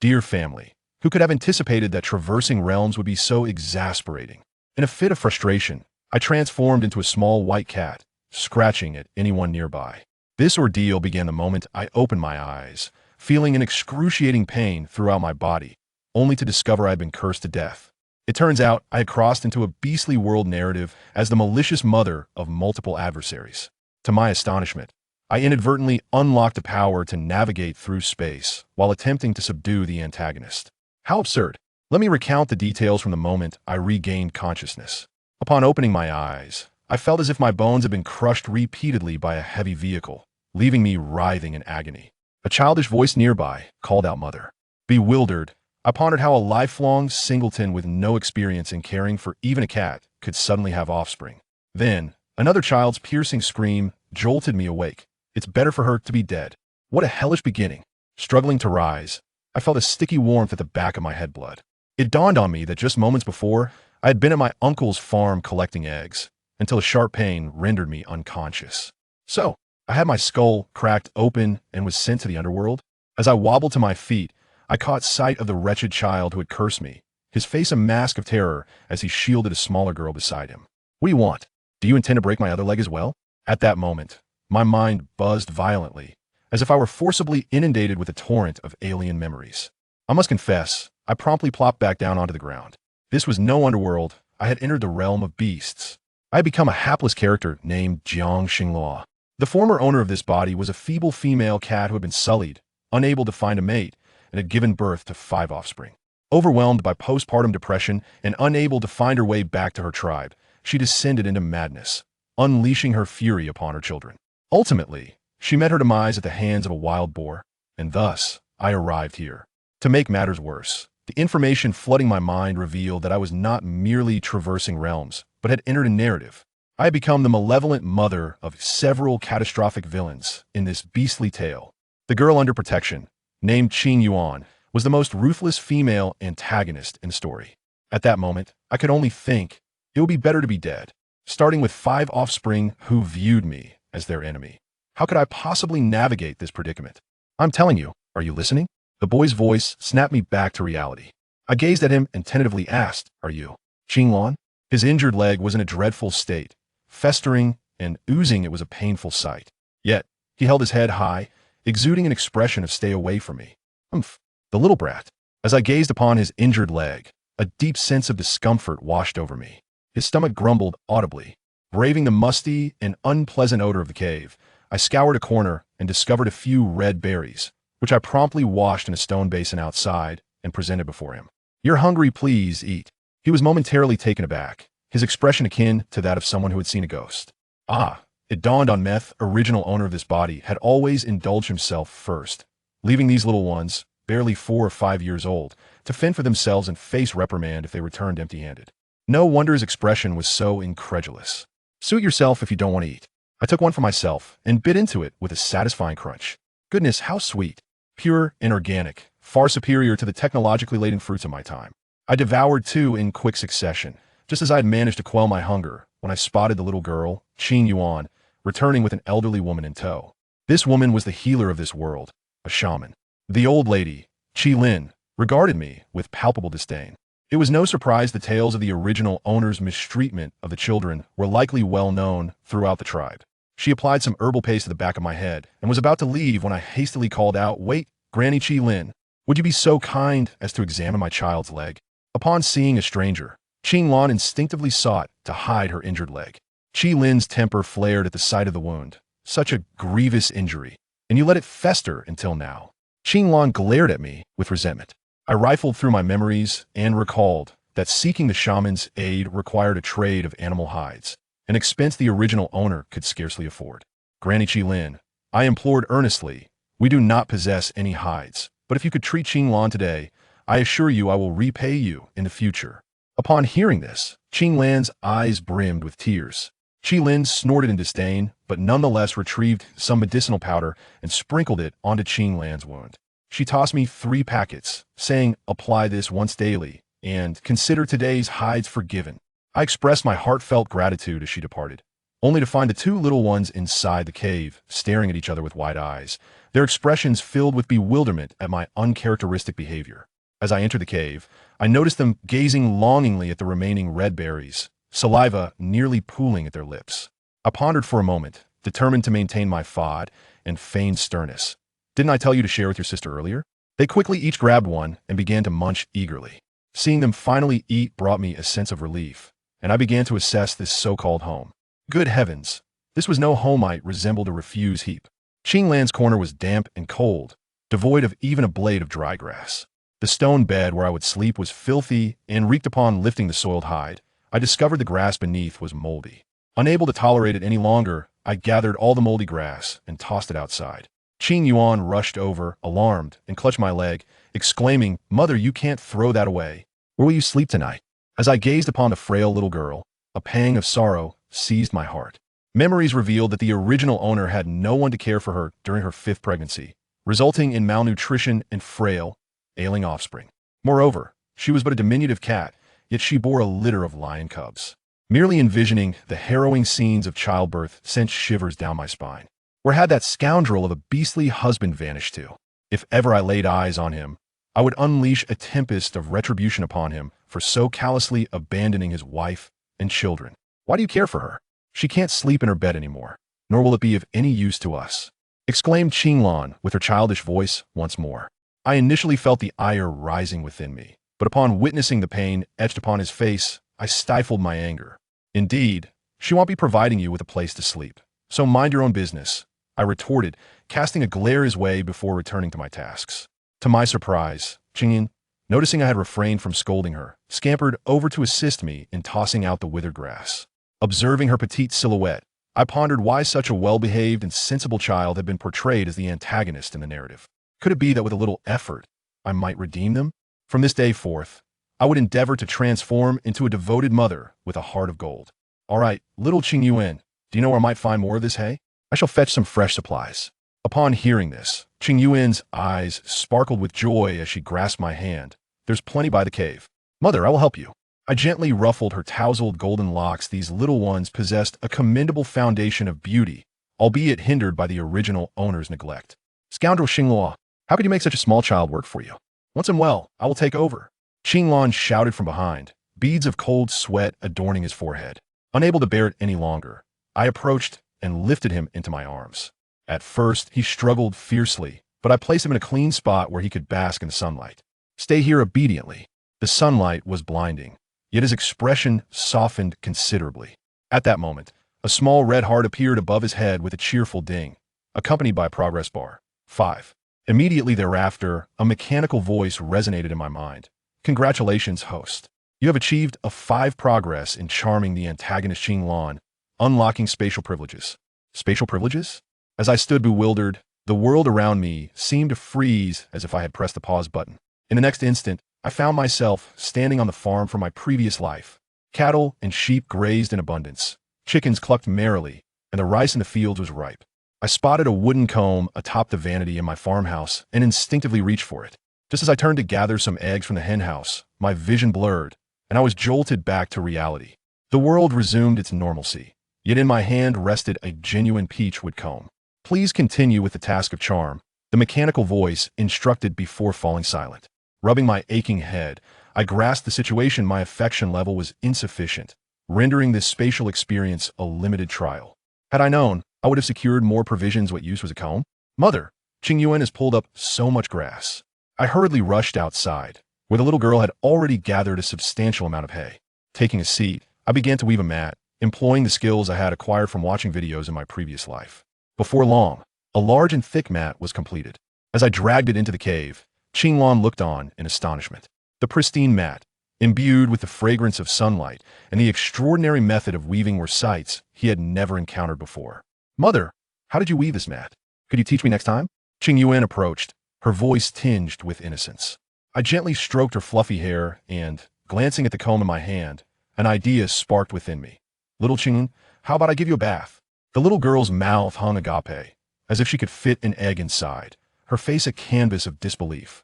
Dear family, who could have anticipated that traversing realms would be so exasperating? In a fit of frustration, I transformed into a small white cat, scratching at anyone nearby. This ordeal began the moment I opened my eyes, feeling an excruciating pain throughout my body, only to discover I had been cursed to death. It turns out I had crossed into a beastly world narrative as the malicious mother of multiple adversaries. To my astonishment, I inadvertently unlocked the power to navigate through space while attempting to subdue the antagonist. How absurd! Let me recount the details from the moment I regained consciousness. Upon opening my eyes, I felt as if my bones had been crushed repeatedly by a heavy vehicle, leaving me writhing in agony. A childish voice nearby called out "Mother." Bewildered, I pondered how a lifelong singleton with no experience in caring for even a cat could suddenly have offspring. Then, another child's piercing scream jolted me awake. It's better for her to be dead. What a hellish beginning. Struggling to rise, I felt a sticky warmth at the back of my head blood. It dawned on me that just moments before, I had been at my uncle's farm collecting eggs, until a sharp pain rendered me unconscious. So, I had my skull cracked open and was sent to the underworld. As I wobbled to my feet, I caught sight of the wretched child who had cursed me, his face a mask of terror as he shielded a smaller girl beside him. What do you want? Do you intend to break my other leg as well? At that moment, my mind buzzed violently, as if I were forcibly inundated with a torrent of alien memories. I must confess, I promptly plopped back down onto the ground. This was no underworld. I had entered the realm of beasts. I had become a hapless character named Jiang Xinghua. The former owner of this body was a feeble female cat who had been sullied, unable to find a mate, and had given birth to 5 offspring. Overwhelmed by postpartum depression and unable to find her way back to her tribe, she descended into madness, unleashing her fury upon her children. Ultimately, she met her demise at the hands of a wild boar, and thus I arrived here. To make matters worse, the information flooding my mind revealed that I was not merely traversing realms, but had entered a narrative. I had become the malevolent mother of several catastrophic villains in this beastly tale. The girl under protection, named Qing Yuan, was the most ruthless female antagonist in the story. At that moment, I could only think, it would be better to be dead, starting with 5 offspring who viewed me as their enemy. How could I possibly navigate this predicament? I'm telling you, are you listening? The boy's voice snapped me back to reality. I gazed at him and tentatively asked, "Are you Qinglan?" His injured leg was in a dreadful state, festering and oozing. It was a painful sight. Yet, he held his head high, exuding an expression of "stay away from me." Humph, the little brat. As I gazed upon his injured leg, a deep sense of discomfort washed over me. His stomach grumbled audibly. Braving the musty and unpleasant odor of the cave, I scoured a corner and discovered a few red berries, which I promptly washed in a stone basin outside and presented before him. "You're hungry, please eat." He was momentarily taken aback, his expression akin to that of someone who had seen a ghost. Ah, it dawned on Meth, original owner of this body, had always indulged himself first, leaving these little ones, barely 4 or 5 years old, to fend for themselves and face reprimand if they returned empty-handed. No wonder his expression was so incredulous. "Suit yourself if you don't want to eat." I took one for myself and bit into it with a satisfying crunch. Goodness, how sweet. Pure and organic, far superior to the technologically laden fruits of my time. I devoured 2 in quick succession, just as I had managed to quell my hunger when I spotted the little girl, Qing Yuan, returning with an elderly woman in tow. This woman was the healer of this world, a shaman. The old lady, Qi Lin, regarded me with palpable disdain. It was no surprise the tales of the original owner's mistreatment of the children were likely well known throughout the tribe. She applied some herbal paste to the back of my head and was about to leave when I hastily called out, "Wait, Granny Qi Lin, would you be so kind as to examine my child's leg?" Upon seeing a stranger, Qing Lan instinctively sought to hide her injured leg. Qi Lin's temper flared at the sight of the wound. Such a grievous injury, and you let it fester until now. Qing Lan glared at me with resentment. I rifled through my memories and recalled that seeking the shaman's aid required a trade of animal hides, an expense the original owner could scarcely afford. "Granny Qi Lin, I implored earnestly, we do not possess any hides, but if you could treat Qing Lan today, I assure you I will repay you in the future." Upon hearing this, Qing Lan's eyes brimmed with tears. Qi Lin snorted in disdain, but nonetheless retrieved some medicinal powder and sprinkled it onto Qing Lan's wound. She tossed me 3 packets, saying, "Apply this once daily, and consider today's hides forgiven." I expressed my heartfelt gratitude as she departed, only to find the 2 little ones inside the cave, staring at each other with wide eyes, their expressions filled with bewilderment at my uncharacteristic behavior. As I entered the cave, I noticed them gazing longingly at the remaining red berries, saliva nearly pooling at their lips. I pondered for a moment, determined to maintain my fad and feigned sternness. Didn't I tell you to share with your sister earlier? They quickly each grabbed one and began to munch eagerly. Seeing them finally eat brought me a sense of relief, and I began to assess this so-called home. Good heavens, this was no home I resembled a refuse heap. Qinglan's corner was damp and cold, devoid of even a blade of dry grass. The stone bed where I would sleep was filthy, and reeked upon lifting the soiled hide. I discovered the grass beneath was moldy. Unable to tolerate it any longer, I gathered all the moldy grass and tossed it outside. Qing Yuan rushed over, alarmed, and clutched my leg, exclaiming, "Mother, you can't throw that away. Where will you sleep tonight?" As I gazed upon the frail little girl, a pang of sorrow seized my heart. Memories revealed that the original owner had no one to care for her during her 5th pregnancy, resulting in malnutrition and frail, ailing offspring. Moreover, she was but a diminutive cat, yet she bore a litter of lion cubs. Merely envisioning the harrowing scenes of childbirth sent shivers down my spine. Where had that scoundrel of a beastly husband vanished to? If ever I laid eyes on him, I would unleash a tempest of retribution upon him for so callously abandoning his wife and children. Why do you care for her? She can't sleep in her bed anymore, nor will it be of any use to us, exclaimed Qinglan with her childish voice once more. I initially felt the ire rising within me, but upon witnessing the pain etched upon his face, I stifled my anger. Indeed, she won't be providing you with a place to sleep, so mind your own business, I retorted, casting a glare his way before returning to my tasks. To my surprise, Qingyin, noticing I had refrained from scolding her, scampered over to assist me in tossing out the withered grass. Observing her petite silhouette, I pondered why such a well-behaved and sensible child had been portrayed as the antagonist in the narrative. Could it be that with a little effort, I might redeem them? From this day forth, I would endeavor to transform into a devoted mother with a heart of gold. All right, little Qing Yuan, do you know where I might find more of this hay? I shall fetch some fresh supplies. Upon hearing this, Qing Yuan's eyes sparkled with joy as she grasped my hand. There's plenty by the cave. Mother, I will help you. I gently ruffled her tousled golden locks. These little ones possessed a commendable foundation of beauty, albeit hindered by the original owner's neglect. Scoundrel Xinglua, how could you make such a small child work for you? Once I'm well, I will take over. Qinglan shouted from behind, beads of cold sweat adorning his forehead. Unable to bear it any longer, I approached and lifted him into my arms. At first, he struggled fiercely, but I placed him in a clean spot where he could bask in the sunlight. Stay here obediently. The sunlight was blinding, yet his expression softened considerably. At that moment, a small red heart appeared above his head with a cheerful ding, accompanied by a progress bar. 5. Immediately thereafter, a mechanical voice resonated in my mind. Congratulations, host. You have achieved a 5 progress in charming the antagonist Qinglan, unlocking spatial privileges. Spatial privileges? As I stood bewildered, the world around me seemed to freeze as if I had pressed the pause button. In the next instant, I found myself standing on the farm from my previous life. Cattle and sheep grazed in abundance. Chickens clucked merrily, and the rice in the fields was ripe. I spotted a wooden comb atop the vanity in my farmhouse and instinctively reached for it. Just as I turned to gather some eggs from the henhouse, my vision blurred, and I was jolted back to reality. The world resumed its normalcy, yet in my hand rested a genuine peachwood comb. Please continue with the task of charm, the mechanical voice instructed before falling silent. Rubbing my aching head, I grasped the situation. My affection level was insufficient, rendering this spatial experience a limited trial. Had I known, I would have secured more provisions. What use was a comb? Mother, Qing Yuan has pulled up so much grass. I hurriedly rushed outside, where the little girl had already gathered a substantial amount of hay. Taking a seat, I began to weave a mat, employing the skills I had acquired from watching videos in my previous life. Before long, a large and thick mat was completed. As I dragged it into the cave, Qinglan looked on in astonishment. The pristine mat, imbued with the fragrance of sunlight and the extraordinary method of weaving were sights he had never encountered before. Mother, how did you weave this mat? Could you teach me next time? Qing Yuan approached, her voice tinged with innocence. I gently stroked her fluffy hair and, glancing at the comb in my hand, an idea sparked within me. Little Qing, how about I give you a bath? The little girl's mouth hung agape, as if she could fit an egg inside, her face a canvas of disbelief.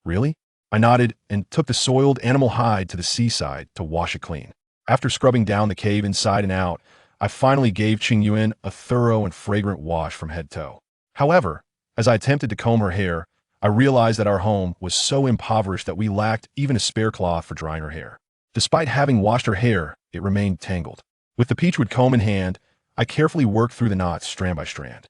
Really? I nodded and took the soiled animal hide to the seaside to wash it clean. After scrubbing down the cave inside and out, I finally gave Qing Yuan a thorough and fragrant wash from head to toe. However, As I attempted to comb her hair, I realized that our home was so impoverished that we lacked even a spare cloth for drying her hair. Despite having washed her hair, it remained tangled. With the peachwood comb in hand, I carefully worked through the knots strand by strand.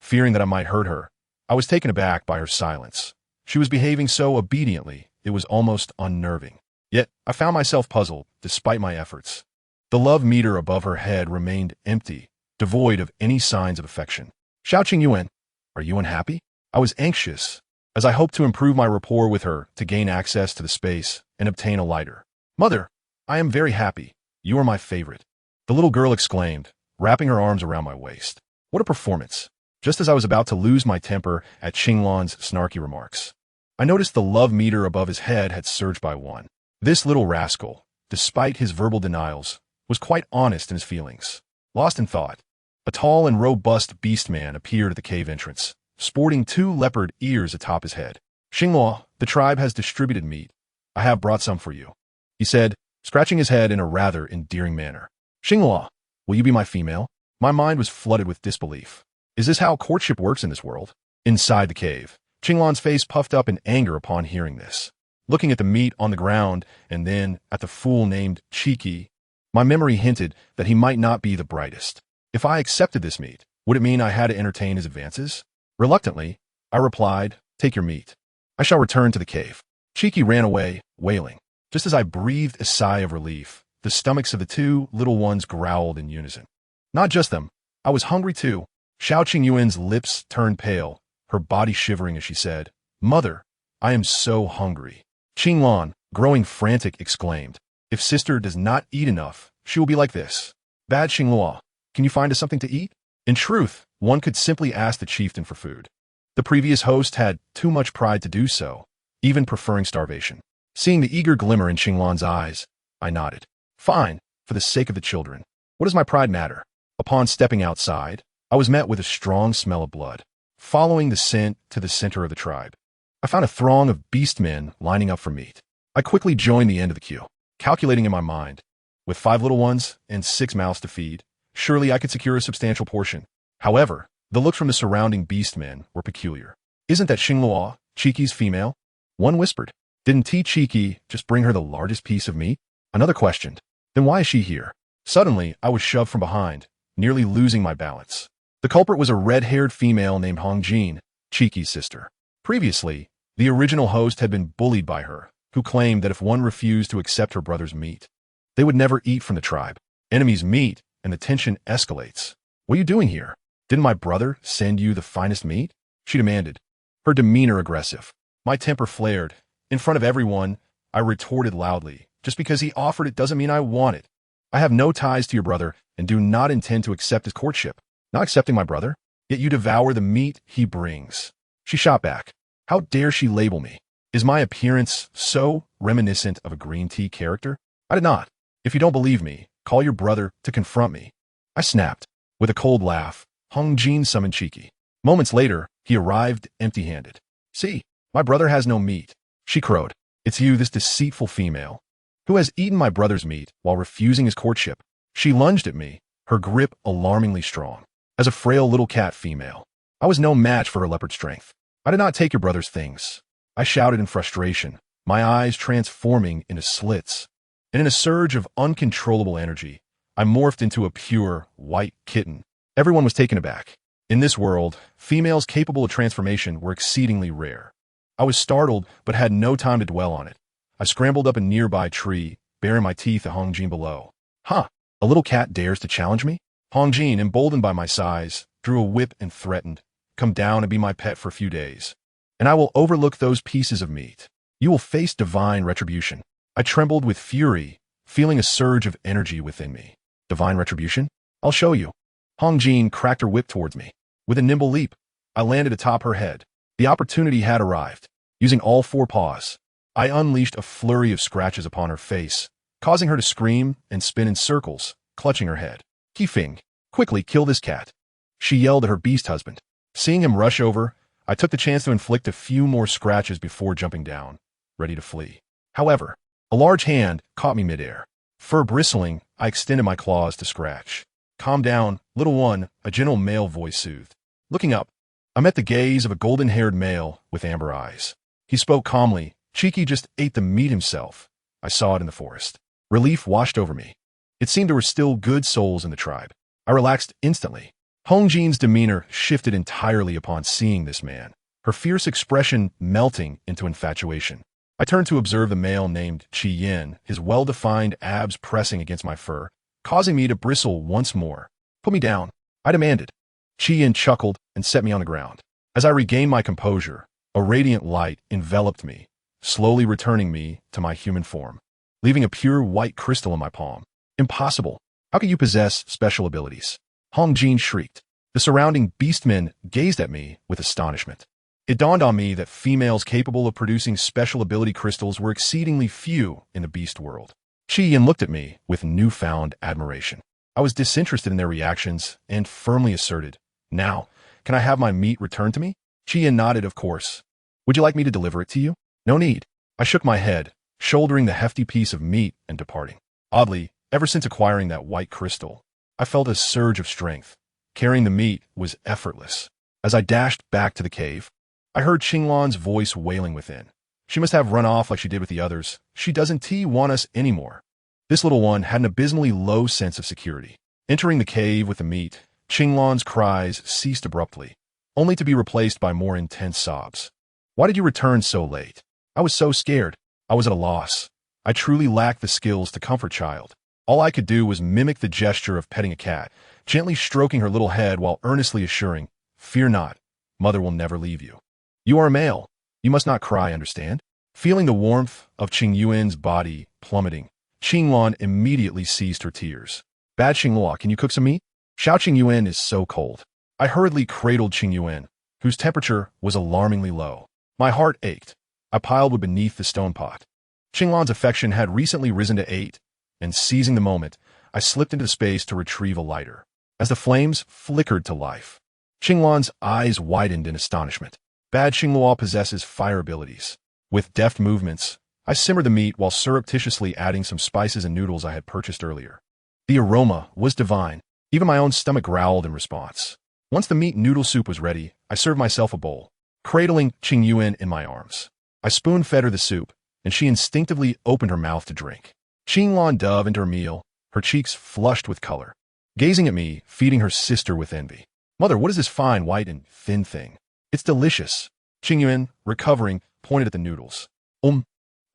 Fearing that I might hurt her, I was taken aback by her silence. She was behaving so obediently, it was almost unnerving. Yet, I found myself puzzled, despite my efforts. The love meter above her head remained empty, devoid of any signs of affection. Xiao Qingyuan, are you unhappy? I was anxious, as I hoped to improve my rapport with her to gain access to the space and obtain a lighter. Mother, I am very happy. You are my favorite. The little girl exclaimed, wrapping her arms around my waist. What a performance! Just as I was about to lose my temper at Xinglan's snarky remarks, I noticed the love meter above his head had surged by 1. This little rascal, despite his verbal denials, was quite honest in his feelings. Lost in thought, a tall and robust beast man appeared at the cave entrance, sporting 2 leopard ears atop his head. Xinghua, the tribe has distributed meat. I have brought some for you, he said, scratching his head in a rather endearing manner. Xinghua, will you be my female? My mind was flooded with disbelief. Is this how courtship works in this world? Inside the cave, Qinglan's face puffed up in anger upon hearing this. Looking at the meat on the ground and then at the fool named Cheeky, my memory hinted that he might not be the brightest. If I accepted this meat, would it mean I had to entertain his advances? Reluctantly, I replied, take your meat. I shall return to the cave. Cheeky ran away, wailing. Just as I breathed a sigh of relief, the stomachs of the 2 little ones growled in unison. Not just them, I was hungry too. Xiao Qingyuan's lips turned pale, her body shivering as she said, Mother, I am so hungry. Qinglan, growing frantic, exclaimed, if sister does not eat enough, she will be like this. Bad Xinghua, can you find us something to eat? In truth, one could simply ask the chieftain for food. The previous host had too much pride to do so, even preferring starvation. Seeing the eager glimmer in Qinglan's eyes, I nodded. Fine, for the sake of the children. What does my pride matter? Upon stepping outside, I was met with a strong smell of blood. Following the scent to the center of the tribe, I found a throng of beastmen lining up for meat. I quickly joined the end of the queue, calculating in my mind, with 5 little ones and 6 mouths to feed, surely I could secure a substantial portion. However, the looks from the surrounding beastmen were peculiar. Isn't that Xinghua, Cheeky's female? One whispered. Didn't Cheeky just bring her the largest piece of meat? Another questioned. Then why is she here? Suddenly, I was shoved from behind, nearly losing my balance. The culprit was a red-haired female named Hong Jin, Cheeky's sister. Previously, the original host had been bullied by her, who claimed that if one refused to accept her brother's meat, they would never eat from the tribe. Enemies meet, and the tension escalates. What are you doing here? Didn't my brother send you the finest meat? She demanded, her demeanor aggressive. My temper flared. In front of everyone, I retorted loudly, just because he offered it doesn't mean I want it. I have no ties to your brother and do not intend to accept his courtship. Not accepting my brother? Yet you devour the meat he brings. She shot back. How dare she label me? Is my appearance so reminiscent of a green tea character? I did not. If you don't believe me, call your brother to confront me. I snapped. With a cold laugh, Hong Jin summoned Cheeky. Moments later, he arrived empty-handed. See, my brother has no meat. She crowed. It's you, this deceitful female, who has eaten my brother's meat while refusing his courtship. She lunged at me, her grip alarmingly strong. As a frail little cat female, I was no match for her leopard strength. I did not take your brother's things. I shouted in frustration, my eyes transforming into slits. And in a surge of uncontrollable energy, I morphed into a pure, white kitten. Everyone was taken aback. In this world, females capable of transformation were exceedingly rare. I was startled, but had no time to dwell on it. I scrambled up a nearby tree, baring my teeth at Hong Jin below. Huh, a little cat dares to challenge me? Hong Jin, emboldened by my size, drew a whip and threatened, come down and be my pet for a few days, and I will overlook those pieces of meat. You will face divine retribution. I trembled with fury, feeling a surge of energy within me. Divine retribution? I'll show you. Hong Jin cracked her whip towards me. With a nimble leap, I landed atop her head. The opportunity had arrived. Using all 4 paws, I unleashed a flurry of scratches upon her face, causing her to scream and spin in circles, clutching her head. Qifeng, quickly kill this cat, she yelled at her beast husband. Seeing him rush over, I took the chance to inflict a few more scratches before jumping down, ready to flee. However, a large hand caught me midair. Fur bristling, I extended my claws to scratch. Calm down, little one, a gentle male voice soothed. Looking up, I met the gaze of a golden-haired male with amber eyes. He spoke calmly. Cheeky just ate the meat himself. I saw it in the forest. Relief washed over me. It seemed there were still good souls in the tribe. I relaxed instantly. Hong Jin's demeanor shifted entirely upon seeing this man, her fierce expression melting into infatuation. I turned to observe the male named Chi Yin, his well-defined abs pressing against my fur, causing me to bristle once more. Put me down, I demanded. Chi Yin chuckled and set me on the ground. As I regained my composure, a radiant light enveloped me, slowly returning me to my human form, leaving a pure white crystal in my palm. Impossible. How could you possess special abilities? Hong Jin shrieked. The surrounding beastmen gazed at me with astonishment. It dawned on me that females capable of producing special ability crystals were exceedingly few in the beast world. Chi Yin looked at me with newfound admiration. I was disinterested in their reactions and firmly asserted, "Now, can I have my meat returned to me?" Chi Yin nodded, "Of course. Would you like me to deliver it to you?" "No need." I shook my head, shouldering the hefty piece of meat and departing. Oddly, ever since acquiring that white crystal, I felt a surge of strength. Carrying the meat was effortless. As I dashed back to the cave, I heard Qinglan's voice wailing within. She must have run off like she did with the others. She doesn't want us anymore. This little one had an abysmally low sense of security. Entering the cave with the meat, Qinglan's cries ceased abruptly, only to be replaced by more intense sobs. "Why did you return so late?" "I was so scared. I was at a loss. I truly lacked the skills to comfort child. All I could do was mimic the gesture of petting a cat, gently stroking her little head while earnestly assuring, 'Fear not, mother will never leave you. You are a male. You must not cry, understand?' Feeling the warmth of Qing Yuan's body plummeting, Qinglan immediately ceased her tears. "Bad Xinghua, can you cook some meat? Xiao Qing Yuan is so cold." I hurriedly cradled Qing Yuan, whose temperature was alarmingly low. My heart ached. I piled wood beneath the stone pot. Qinglan's affection had recently risen to 8, and seizing the moment, I slipped into the space to retrieve a lighter. As the flames flickered to life, Qinglan's eyes widened in astonishment. Bad Xinghua possesses fire abilities. With deft movements, I simmered the meat while surreptitiously adding some spices and noodles I had purchased earlier. The aroma was divine. Even my own stomach growled in response. Once the meat noodle soup was ready, I served myself a bowl, cradling Qing Yuan in my arms. I spoon-fed her the soup, and she instinctively opened her mouth to drink. Qinglan dove into her meal, her cheeks flushed with color, gazing at me, feeding her sister with envy. "Mother, what is this fine, white, and thin thing?" "It's delicious." Qing Yuan, recovering, pointed at the noodles.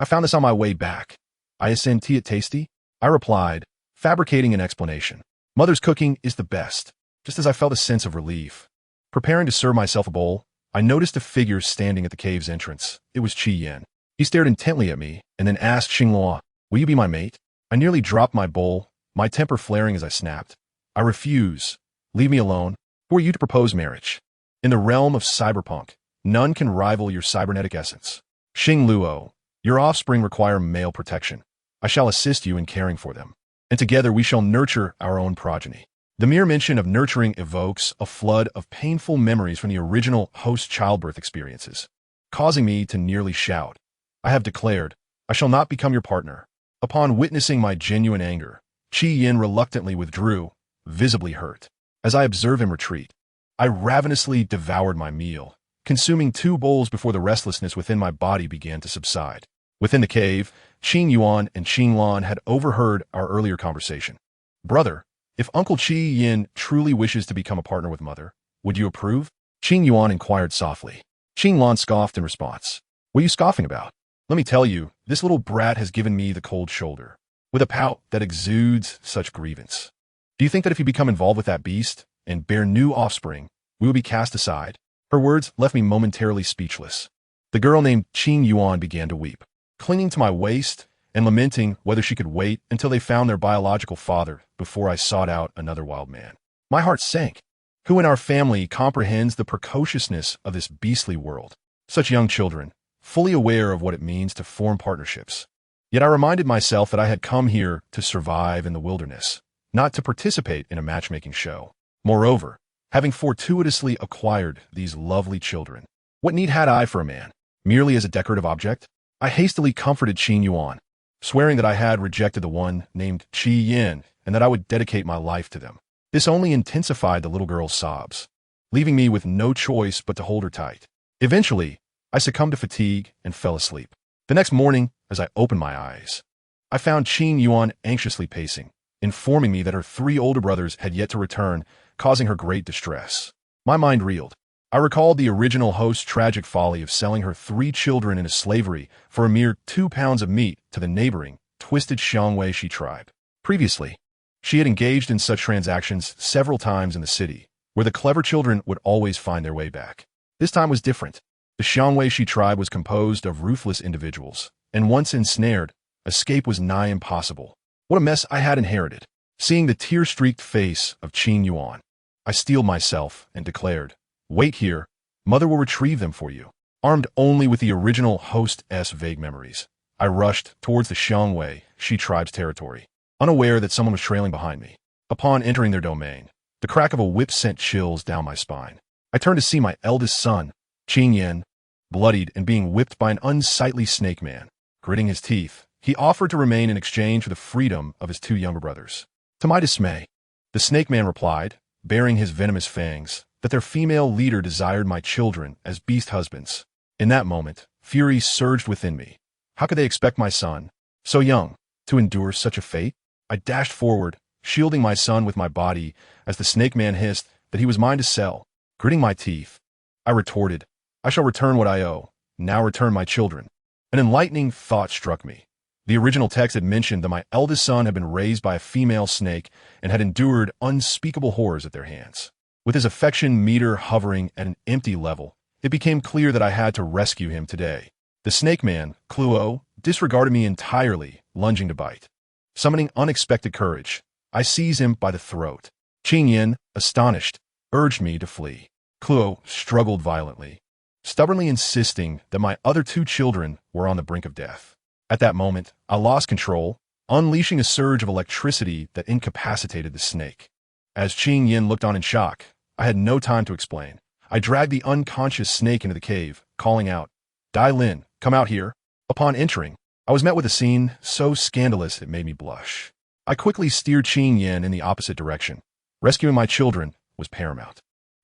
I found this on my way back." "I ascend it tasty?" I replied, fabricating an explanation. "Mother's cooking is the best." Just as I felt a sense of relief, preparing to serve myself a bowl, I noticed a figure standing at the cave's entrance. It was Chi Yin. He stared intently at me and then asked Xinghua, "Will you be my mate?" I nearly dropped my bowl, my temper flaring as I snapped. "I refuse. Leave me alone. Who are you to propose marriage? In the realm of cyberpunk, none can rival your cybernetic essence. Xing Luo, your offspring require male protection. I shall assist you in caring for them, and together we shall nurture our own progeny." The mere mention of nurturing evokes a flood of painful memories from the original host childbirth experiences, causing me to nearly shout. "I have declared, I shall not become your partner." Upon witnessing my genuine anger, Chi Yin reluctantly withdrew, visibly hurt. As I observed him retreat, I ravenously devoured my meal, consuming 2 bowls before the restlessness within my body began to subside. Within the cave, Qing Yuan and Qinglan had overheard our earlier conversation. "Brother, if Uncle Chi Yin truly wishes to become a partner with Mother, would you approve?" Qing Yuan inquired softly. Qinglan scoffed in response. "What are you scoffing about? Let me tell you, this little brat has given me the cold shoulder, with a pout that exudes such grievance. Do you think that if you become involved with that beast and bear new offspring, we will be cast aside?" Her words left me momentarily speechless. The girl named Qing Yuan began to weep, clinging to my waist and lamenting whether she could wait until they found their biological father before I sought out another wild man. My heart sank. Who in our family comprehends the precociousness of this beastly world? Such young children, fully aware of what it means to form partnerships. Yet I reminded myself that I had come here to survive in the wilderness, not to participate in a matchmaking show. Moreover, having fortuitously acquired these lovely children, what need had I for a man? Merely as a decorative object? I hastily comforted Qing Yuan, swearing that I had rejected the one named Chi Yin and that I would dedicate my life to them. This only intensified the little girl's sobs. leaving me with no choice but to hold her tight. Eventually, I succumbed to fatigue and fell asleep. The next morning, as I opened my eyes, I found Qing Yuan anxiously pacing, informing me that her 3 older brothers had yet to return, causing her great distress. My mind reeled. I recalled the original host's tragic folly of selling her 3 children into slavery for a mere 2 pounds of meat to the neighboring, twisted Xiangwei Shi tribe. Previously, she had engaged in such transactions several times in the city, where the clever children would always find their way back. This time was different. The Xiangwei Shi tribe was composed of ruthless individuals, and once ensnared, escape was nigh impossible. What a mess I had inherited. Seeing the tear-streaked face of Qing Yuan, I steeled myself and declared, "Wait here. Mother will retrieve them for you." Armed only with the original host's vague memories, I rushed towards the Xiangwei Shi tribe's territory, unaware that someone was trailing behind me. Upon entering their domain, the crack of a whip sent chills down my spine. I turned to see my eldest son, Qing Yin, bloodied and being whipped by an unsightly snake man. Gritting his teeth, he offered to remain in exchange for the freedom of his 2 younger brothers. To my dismay, the snake man replied, baring his venomous fangs, that their female leader desired my children as beast husbands. In that moment, fury surged within me. How could they expect my son, so young, to endure such a fate? I dashed forward, shielding my son with my body as the snake man hissed that he was mine to sell. Gritting my teeth, I retorted, "I shall return what I owe. Now return my children." An enlightening thought struck me. The original text had mentioned that my eldest son had been raised by a female snake and had endured unspeakable horrors at their hands. With his affection meter hovering at an empty level, it became clear that I had to rescue him today. The snake man, Kluo, disregarded me entirely, lunging to bite. Summoning unexpected courage, I seized him by the throat. Qing Yin, astonished, urged me to flee. Kluo struggled violently, stubbornly insisting that my other 2 children were on the brink of death. At that moment, I lost control, unleashing a surge of electricity that incapacitated the snake. As Qing Yin looked on in shock, I had no time to explain. I dragged the unconscious snake into the cave, calling out, "Dai Lin, come out here." Upon entering, I was met with a scene so scandalous it made me blush. I quickly steered Qing Yin in the opposite direction. Rescuing my children was paramount.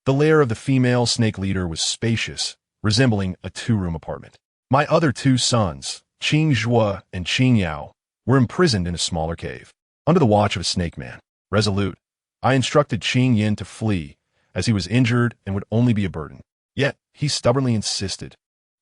The lair of the female snake leader was spacious, resembling a 2-room apartment. My other 2 sons, Qing Zhuo and Qing Yao, were imprisoned in a smaller cave, under the watch of a snake man. Resolute, I instructed Qing Yin to flee, as he was injured and would only be a burden. Yet he stubbornly insisted,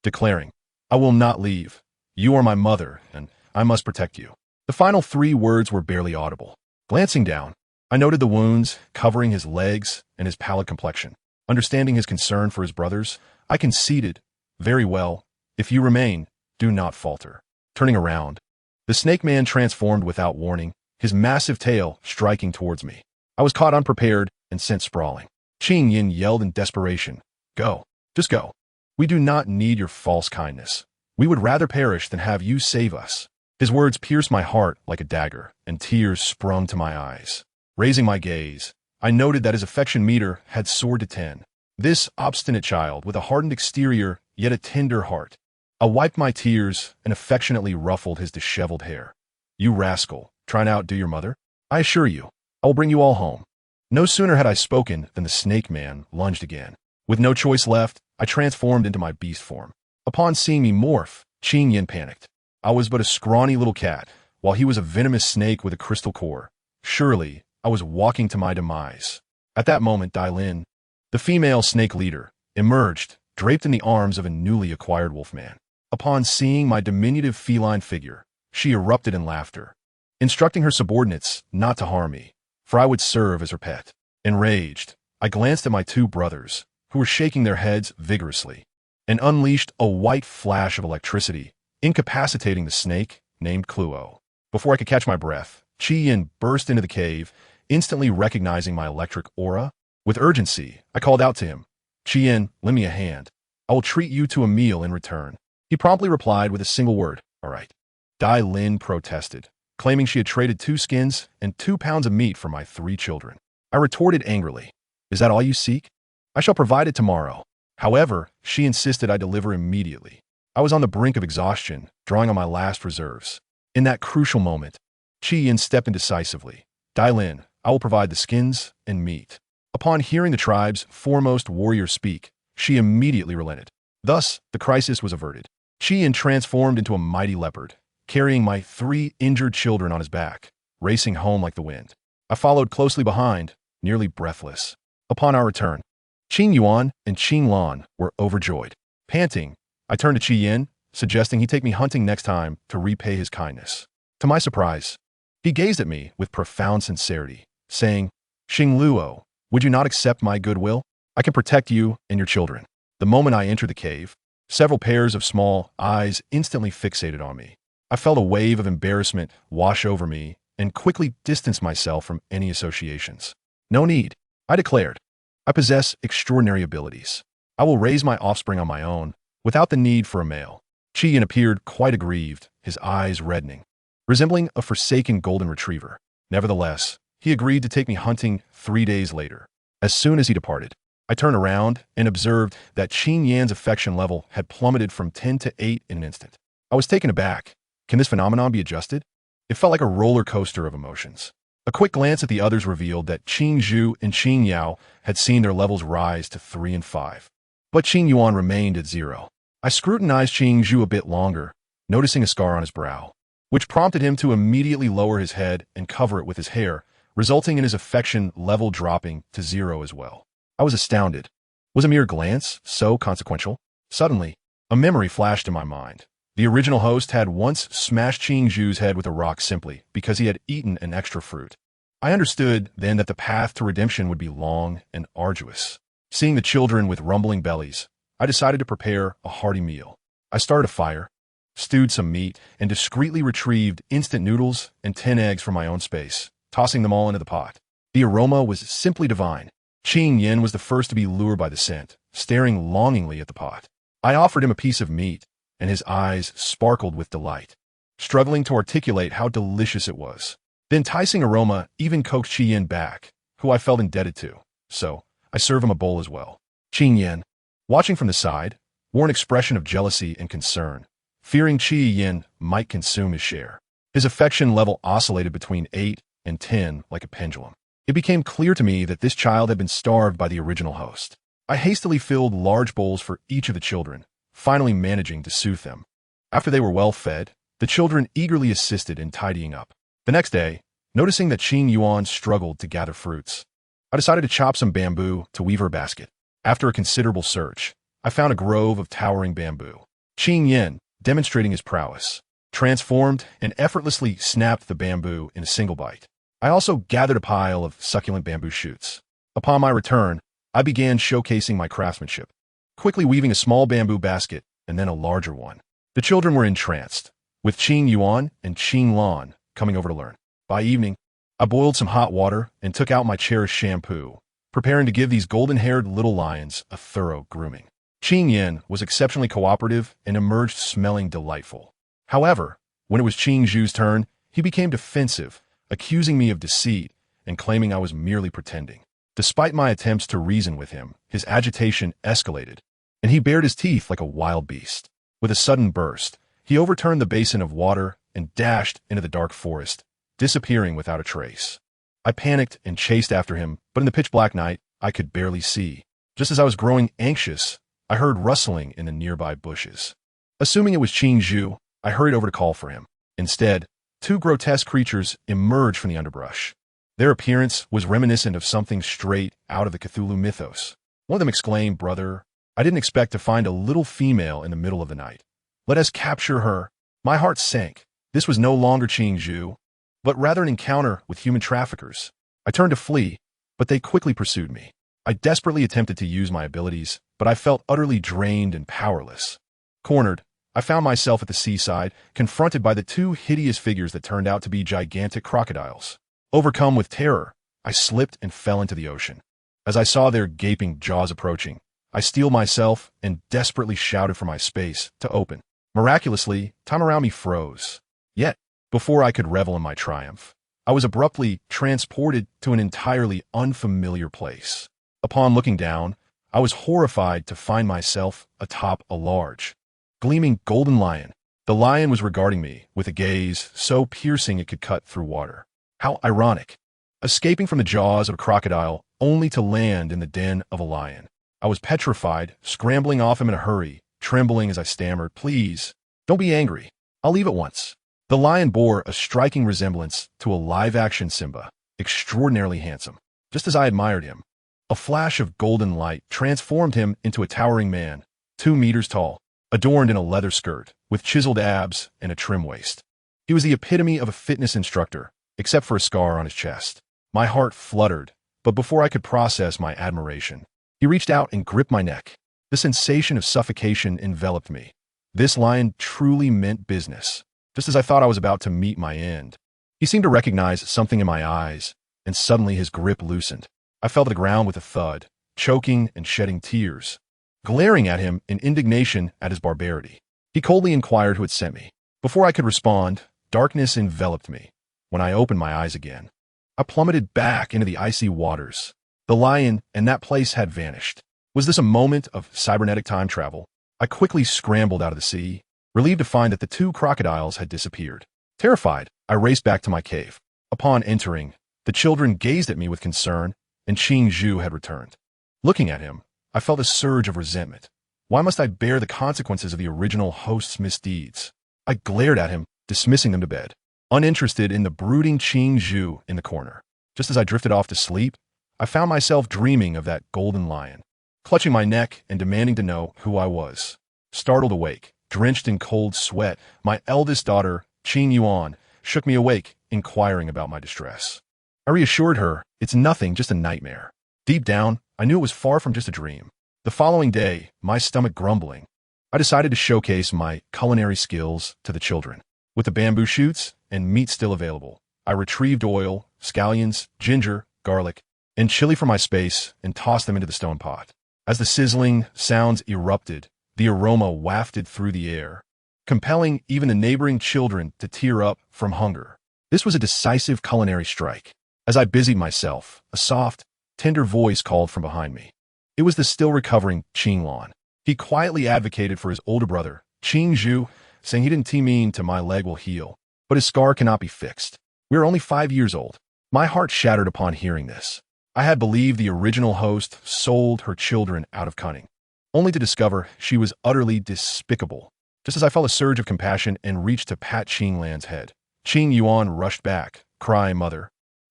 declaring, "I will not leave. You are my mother, and I must protect you." The final 3 words were barely audible. Glancing down, I noted the wounds covering his legs and his pallid complexion. Understanding his concern for his brothers, I conceded, "Very well. If you remain, do not falter." Turning around, the snake man transformed without warning, his massive tail striking towards me. I was caught unprepared and sent sprawling. Qing Yin yelled in desperation, "Go. Just go. We do not need your false kindness. We would rather perish than have you save us." His words pierced my heart like a dagger, and tears sprung to my eyes. Raising my gaze, I noted that his affection meter had soared to 10. This obstinate child, with a hardened exterior yet a tender heart. I wiped my tears and affectionately ruffled his disheveled hair. "You rascal, trying to outdo your mother? I assure you, I will bring you all home." No sooner had I spoken than the snake man lunged again. With no choice left, I transformed into my beast form. Upon seeing me morph, Qing Yin panicked. I was but a scrawny little cat, while he was a venomous snake with a crystal core. Surely, I was walking to my demise. At that moment, Dai Lin, the female snake leader, emerged, draped in the arms of a newly acquired wolfman. Upon seeing my diminutive feline figure, she erupted in laughter, instructing her subordinates not to harm me, for I would serve as her pet. Enraged, I glanced at my 2 brothers, who were shaking their heads vigorously, and unleashed a white flash of electricity, incapacitating the snake named Kluo. Before I could catch my breath, Qi Yin burst into the cave, instantly recognizing my electric aura. With urgency, I called out to him, "Qi Yin, lend me a hand. I will treat you to a meal in return." He promptly replied with a single word, "All right." Dai Lin protested, claiming she had traded 2 skins and 2 pounds of meat for my 3 children. I retorted angrily, "Is that all you seek? I shall provide it tomorrow." However, she insisted I deliver immediately. I was on the brink of exhaustion, drawing on my last reserves. In that crucial moment, Qi Yin stepped in decisively. "Dai Lin, I will provide the skins and meat." Upon hearing the tribe's foremost warrior speak, she immediately relented. Thus, the crisis was averted. Qian transformed into a mighty leopard, carrying my 3 injured children on his back, racing home like the wind. I followed closely behind, nearly breathless. Upon our return, Qing Yuan and Qing Lan were overjoyed. Panting, I turned to Qian, suggesting he take me hunting next time to repay his kindness. To my surprise, he gazed at me with profound sincerity, saying, "Xing Luo, would you not accept my goodwill? I can protect you and your children." The moment I entered the cave, several pairs of small eyes instantly fixated on me. I felt a wave of embarrassment wash over me and quickly distanced myself from any associations. "No need," I declared. "I possess extraordinary abilities. I will raise my offspring on my own, without the need for a male." Qian appeared quite aggrieved, his eyes reddening, resembling a forsaken golden retriever. Nevertheless, he agreed to take me hunting 3 days later. As soon as he departed, I turned around and observed that Qin Yan's affection level had plummeted from 10 to 8 in an instant. I was taken aback. Can this phenomenon be adjusted? It felt like a roller coaster of emotions. A quick glance at the others revealed that Qing Zhu and Qing Yao had seen their levels rise to 3 and 5. But Qing Yuan remained at 0. I scrutinized Qing Zhu a bit longer, noticing a scar on his brow, which prompted him to immediately lower his head and cover it with his hair, resulting in his affection level dropping to 0 as well. I was astounded. Was a mere glance so consequential? Suddenly, a memory flashed in my mind. The original host had once smashed Qing Zhu's head with a rock simply because he had eaten an extra fruit. I understood then that the path to redemption would be long and arduous. Seeing the children with rumbling bellies, I decided to prepare a hearty meal. I started a fire, stewed some meat, and discreetly retrieved instant noodles and 10 eggs from my own space, tossing them all into the pot. The aroma was simply divine. Qing Yin was the first to be lured by the scent, staring longingly at the pot. I offered him a piece of meat, and his eyes sparkled with delight, struggling to articulate how delicious it was. The enticing aroma even coaxed Qi Yin back, who I felt indebted to, so I served him a bowl as well. Qing Yin, watching from the side, wore an expression of jealousy and concern, fearing Qi Yin might consume his share. His affection level oscillated between 8 and 10 like a pendulum. It became clear to me that this child had been starved by the original host. I hastily filled large bowls for each of the children, finally managing to soothe them. After they were well fed, the children eagerly assisted in tidying up. The next day, noticing that Qing Yuan struggled to gather fruits, I decided to chop some bamboo to weave her a basket. After a considerable search, I found a grove of towering bamboo. Qing Yin, demonstrating his prowess, transformed and effortlessly snapped the bamboo in a single bite. I also gathered a pile of succulent bamboo shoots. Upon my return, I began showcasing my craftsmanship, quickly weaving a small bamboo basket and then a larger one. The children were entranced, with Qing Yuan and Qing Lan coming over to learn. By evening, I boiled some hot water and took out my cherished shampoo, preparing to give these golden-haired little lions a thorough grooming. Qing Yin was exceptionally cooperative and emerged smelling delightful. However, when it was Qing Zhu's turn, he became defensive, accusing me of deceit and claiming I was merely pretending. Despite my attempts to reason with him, his agitation escalated, and he bared his teeth like a wild beast. With a sudden burst, he overturned the basin of water and dashed into the dark forest, disappearing without a trace. I panicked and chased after him, but in the pitch-black night, I could barely see. Just as I was growing anxious, I heard rustling in the nearby bushes. Assuming it was Qing Zhu, I hurried over to call for him. Instead, 2 grotesque creatures emerged from the underbrush. Their appearance was reminiscent of something straight out of the Cthulhu mythos. One of them exclaimed, "Brother, I didn't expect to find a little female in the middle of the night. Let us capture her." My heart sank. This was no longer Qing Zhu, but rather an encounter with human traffickers. I turned to flee, but they quickly pursued me. I desperately attempted to use my abilities, but I felt utterly drained and powerless. Cornered, I found myself at the seaside, confronted by the 2 hideous figures that turned out to be gigantic crocodiles. Overcome with terror, I slipped and fell into the ocean. As I saw their gaping jaws approaching, I steeled myself and desperately shouted for my space to open. Miraculously, time around me froze. Yet, before I could revel in my triumph, I was abruptly transported to an entirely unfamiliar place. Upon looking down, I was horrified to find myself atop a large, gleaming golden lion. The lion was regarding me with a gaze so piercing it could cut through water. How ironic! escaping from the jaws of a crocodile only to land in the den of a lion. I was petrified, scrambling off him in a hurry, trembling as I stammered, "Please, don't be angry. I'll leave at once." The lion bore a striking resemblance to a live-action Simba, extraordinarily handsome, just as I admired him. A flash of golden light transformed him into a towering man, 2 meters tall, adorned in a leather skirt, with chiseled abs and a trim waist. He was the epitome of a fitness instructor, except for a scar on his chest. My heart fluttered, but before I could process my admiration, he reached out and gripped my neck. The sensation of suffocation enveloped me. This lion truly meant business, just as I thought I was about to meet my end. He seemed to recognize something in my eyes, and suddenly his grip loosened. I fell to the ground with a thud, choking and shedding tears, glaring at him in indignation at his barbarity. He coldly inquired who had sent me. Before I could respond, darkness enveloped me. When I opened my eyes again, I plummeted back into the icy waters. The lion and that place had vanished. Was this a moment of cybernetic time travel? I quickly scrambled out of the sea, relieved to find that the 2 crocodiles had disappeared. Terrified, I raced back to my cave. Upon entering, the children gazed at me with concern, and Qing Zhu had returned. Looking at him, I felt a surge of resentment. Why must I bear the consequences of the original host's misdeeds? I glared at him, dismissing them to bed, uninterested in the brooding Qing Zhu in the corner. Just as I drifted off to sleep, I found myself dreaming of that golden lion, clutching my neck and demanding to know who I was. Startled awake, drenched in cold sweat, my eldest daughter, Qing Yuan, shook me awake, inquiring about my distress. I reassured her, "It's nothing, just a nightmare." Deep down, I knew it was far from just a dream. The following day, my stomach grumbling, I decided to showcase my culinary skills to the children. With the bamboo shoots and meat still available, I retrieved oil, scallions, ginger, garlic, and chili from my space and tossed them into the stone pot. As the sizzling sounds erupted, the aroma wafted through the air, compelling even the neighboring children to tear up from hunger. This was a decisive culinary strike. As I busied myself, a soft, tender voice called from behind me. It was the still-recovering Qing Lan. He quietly advocated for his older brother, Qing Zhu, saying he didn't mean to my leg will heal, but his scar cannot be fixed. We are only 5 years old. My heart shattered upon hearing this. I had believed the original host sold her children out of cunning, only to discover she was utterly despicable. Just as I felt a surge of compassion and reached to pat Qing Lan's head, Qing Yuan rushed back, crying, "Mother,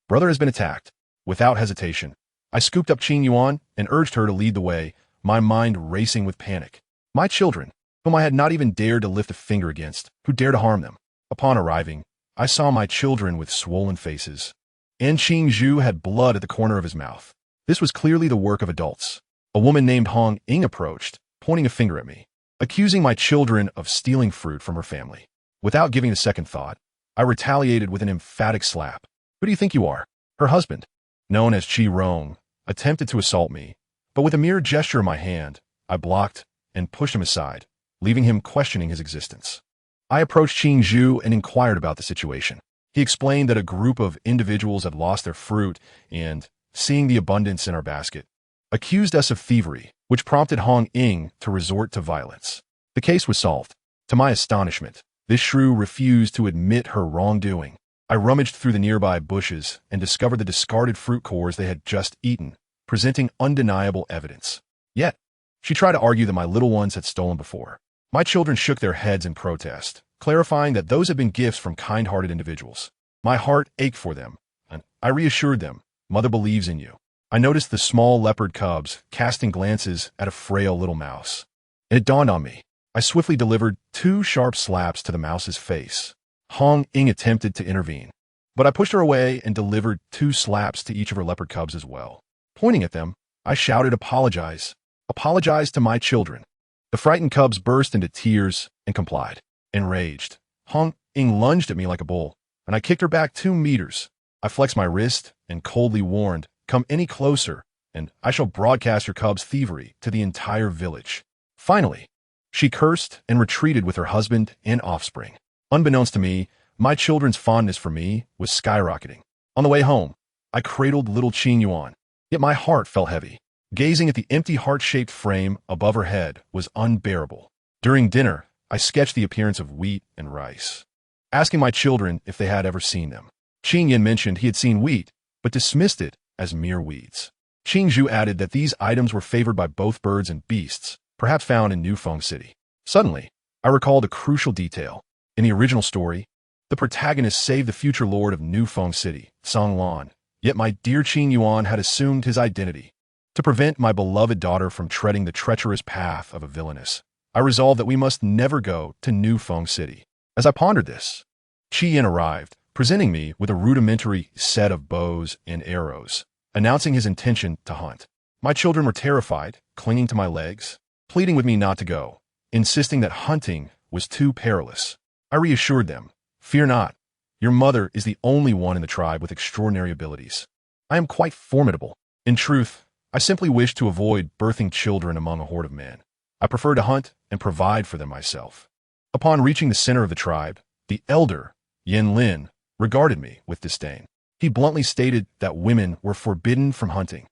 brother has been attacked." Without hesitation, I scooped up Qing Yuan and urged her to lead the way, my mind racing with panic. My children, whom I had not even dared to lift a finger against, who dared to harm them. Upon arriving, I saw my children with swollen faces, and Qing Zhu had blood at the corner of his mouth. This was clearly the work of adults. A woman named Hong Ying approached, pointing a finger at me, accusing my children of stealing fruit from her family. Without giving a second thought, I retaliated with an emphatic slap. "Who do you think you are?" Her husband, known as Qi Rong, attempted to assault me, but with a mere gesture of my hand, I blocked and pushed him aside, leaving him questioning his existence. I approached Qing Zhu and inquired about the situation. He explained that a group of individuals had lost their fruit and, seeing the abundance in our basket, accused us of thievery, which prompted Hong Ying to resort to violence. The case was solved. To my astonishment, this shrew refused to admit her wrongdoing. I rummaged through the nearby bushes and discovered the discarded fruit cores they had just eaten, presenting undeniable evidence. Yet, she tried to argue that my little ones had stolen before. My children shook their heads in protest, clarifying that those had been gifts from kind-hearted individuals. My heart ached for them, and I reassured them, "Mother believes in you." I noticed the small leopard cubs casting glances at a frail little mouse. And it dawned on me. I swiftly delivered 2 sharp slaps to the mouse's face. Hong Ying attempted to intervene, but I pushed her away and delivered 2 slaps to each of her leopard cubs as well. Pointing at them, I shouted, "Apologize. Apologize to my children." The frightened cubs burst into tears and complied. Enraged, Hong Ying lunged at me like a bull, and I kicked her back 2 meters. I flexed my wrist and coldly warned, "Come any closer, and I shall broadcast your cubs' thievery to the entire village." Finally, she cursed and retreated with her husband and offspring. Unbeknownst to me, my children's fondness for me was skyrocketing. On the way home, I cradled little Qing Yuan, yet my heart felt heavy. Gazing at the empty heart-shaped frame above her head was unbearable. During dinner, I sketched the appearance of wheat and rice, asking my children if they had ever seen them. Qing Yin mentioned he had seen wheat, but dismissed it as mere weeds. Qingzhu added that these items were favored by both birds and beasts, perhaps found in Nufeng City. Suddenly, I recalled a crucial detail. In the original story, the protagonist saved the future lord of Nufeng City, Song Lan, yet my dear Qing Yuan had assumed his identity. To prevent my beloved daughter from treading the treacherous path of a villainess, I resolved that we must never go to Nufeng City. As I pondered this, Qi Yin arrived, presenting me with a rudimentary set of bows and arrows, announcing his intention to hunt. My children were terrified, clinging to my legs, pleading with me not to go, insisting that hunting was too perilous. I reassured them, "Fear not. Your mother is the only one in the tribe with extraordinary abilities. I am quite formidable. In truth, I simply wish to avoid birthing children among a horde of men. I prefer to hunt and provide for them myself." Upon reaching the center of the tribe, the elder, Yin Lin, regarded me with disdain. He bluntly stated that women were forbidden from hunting.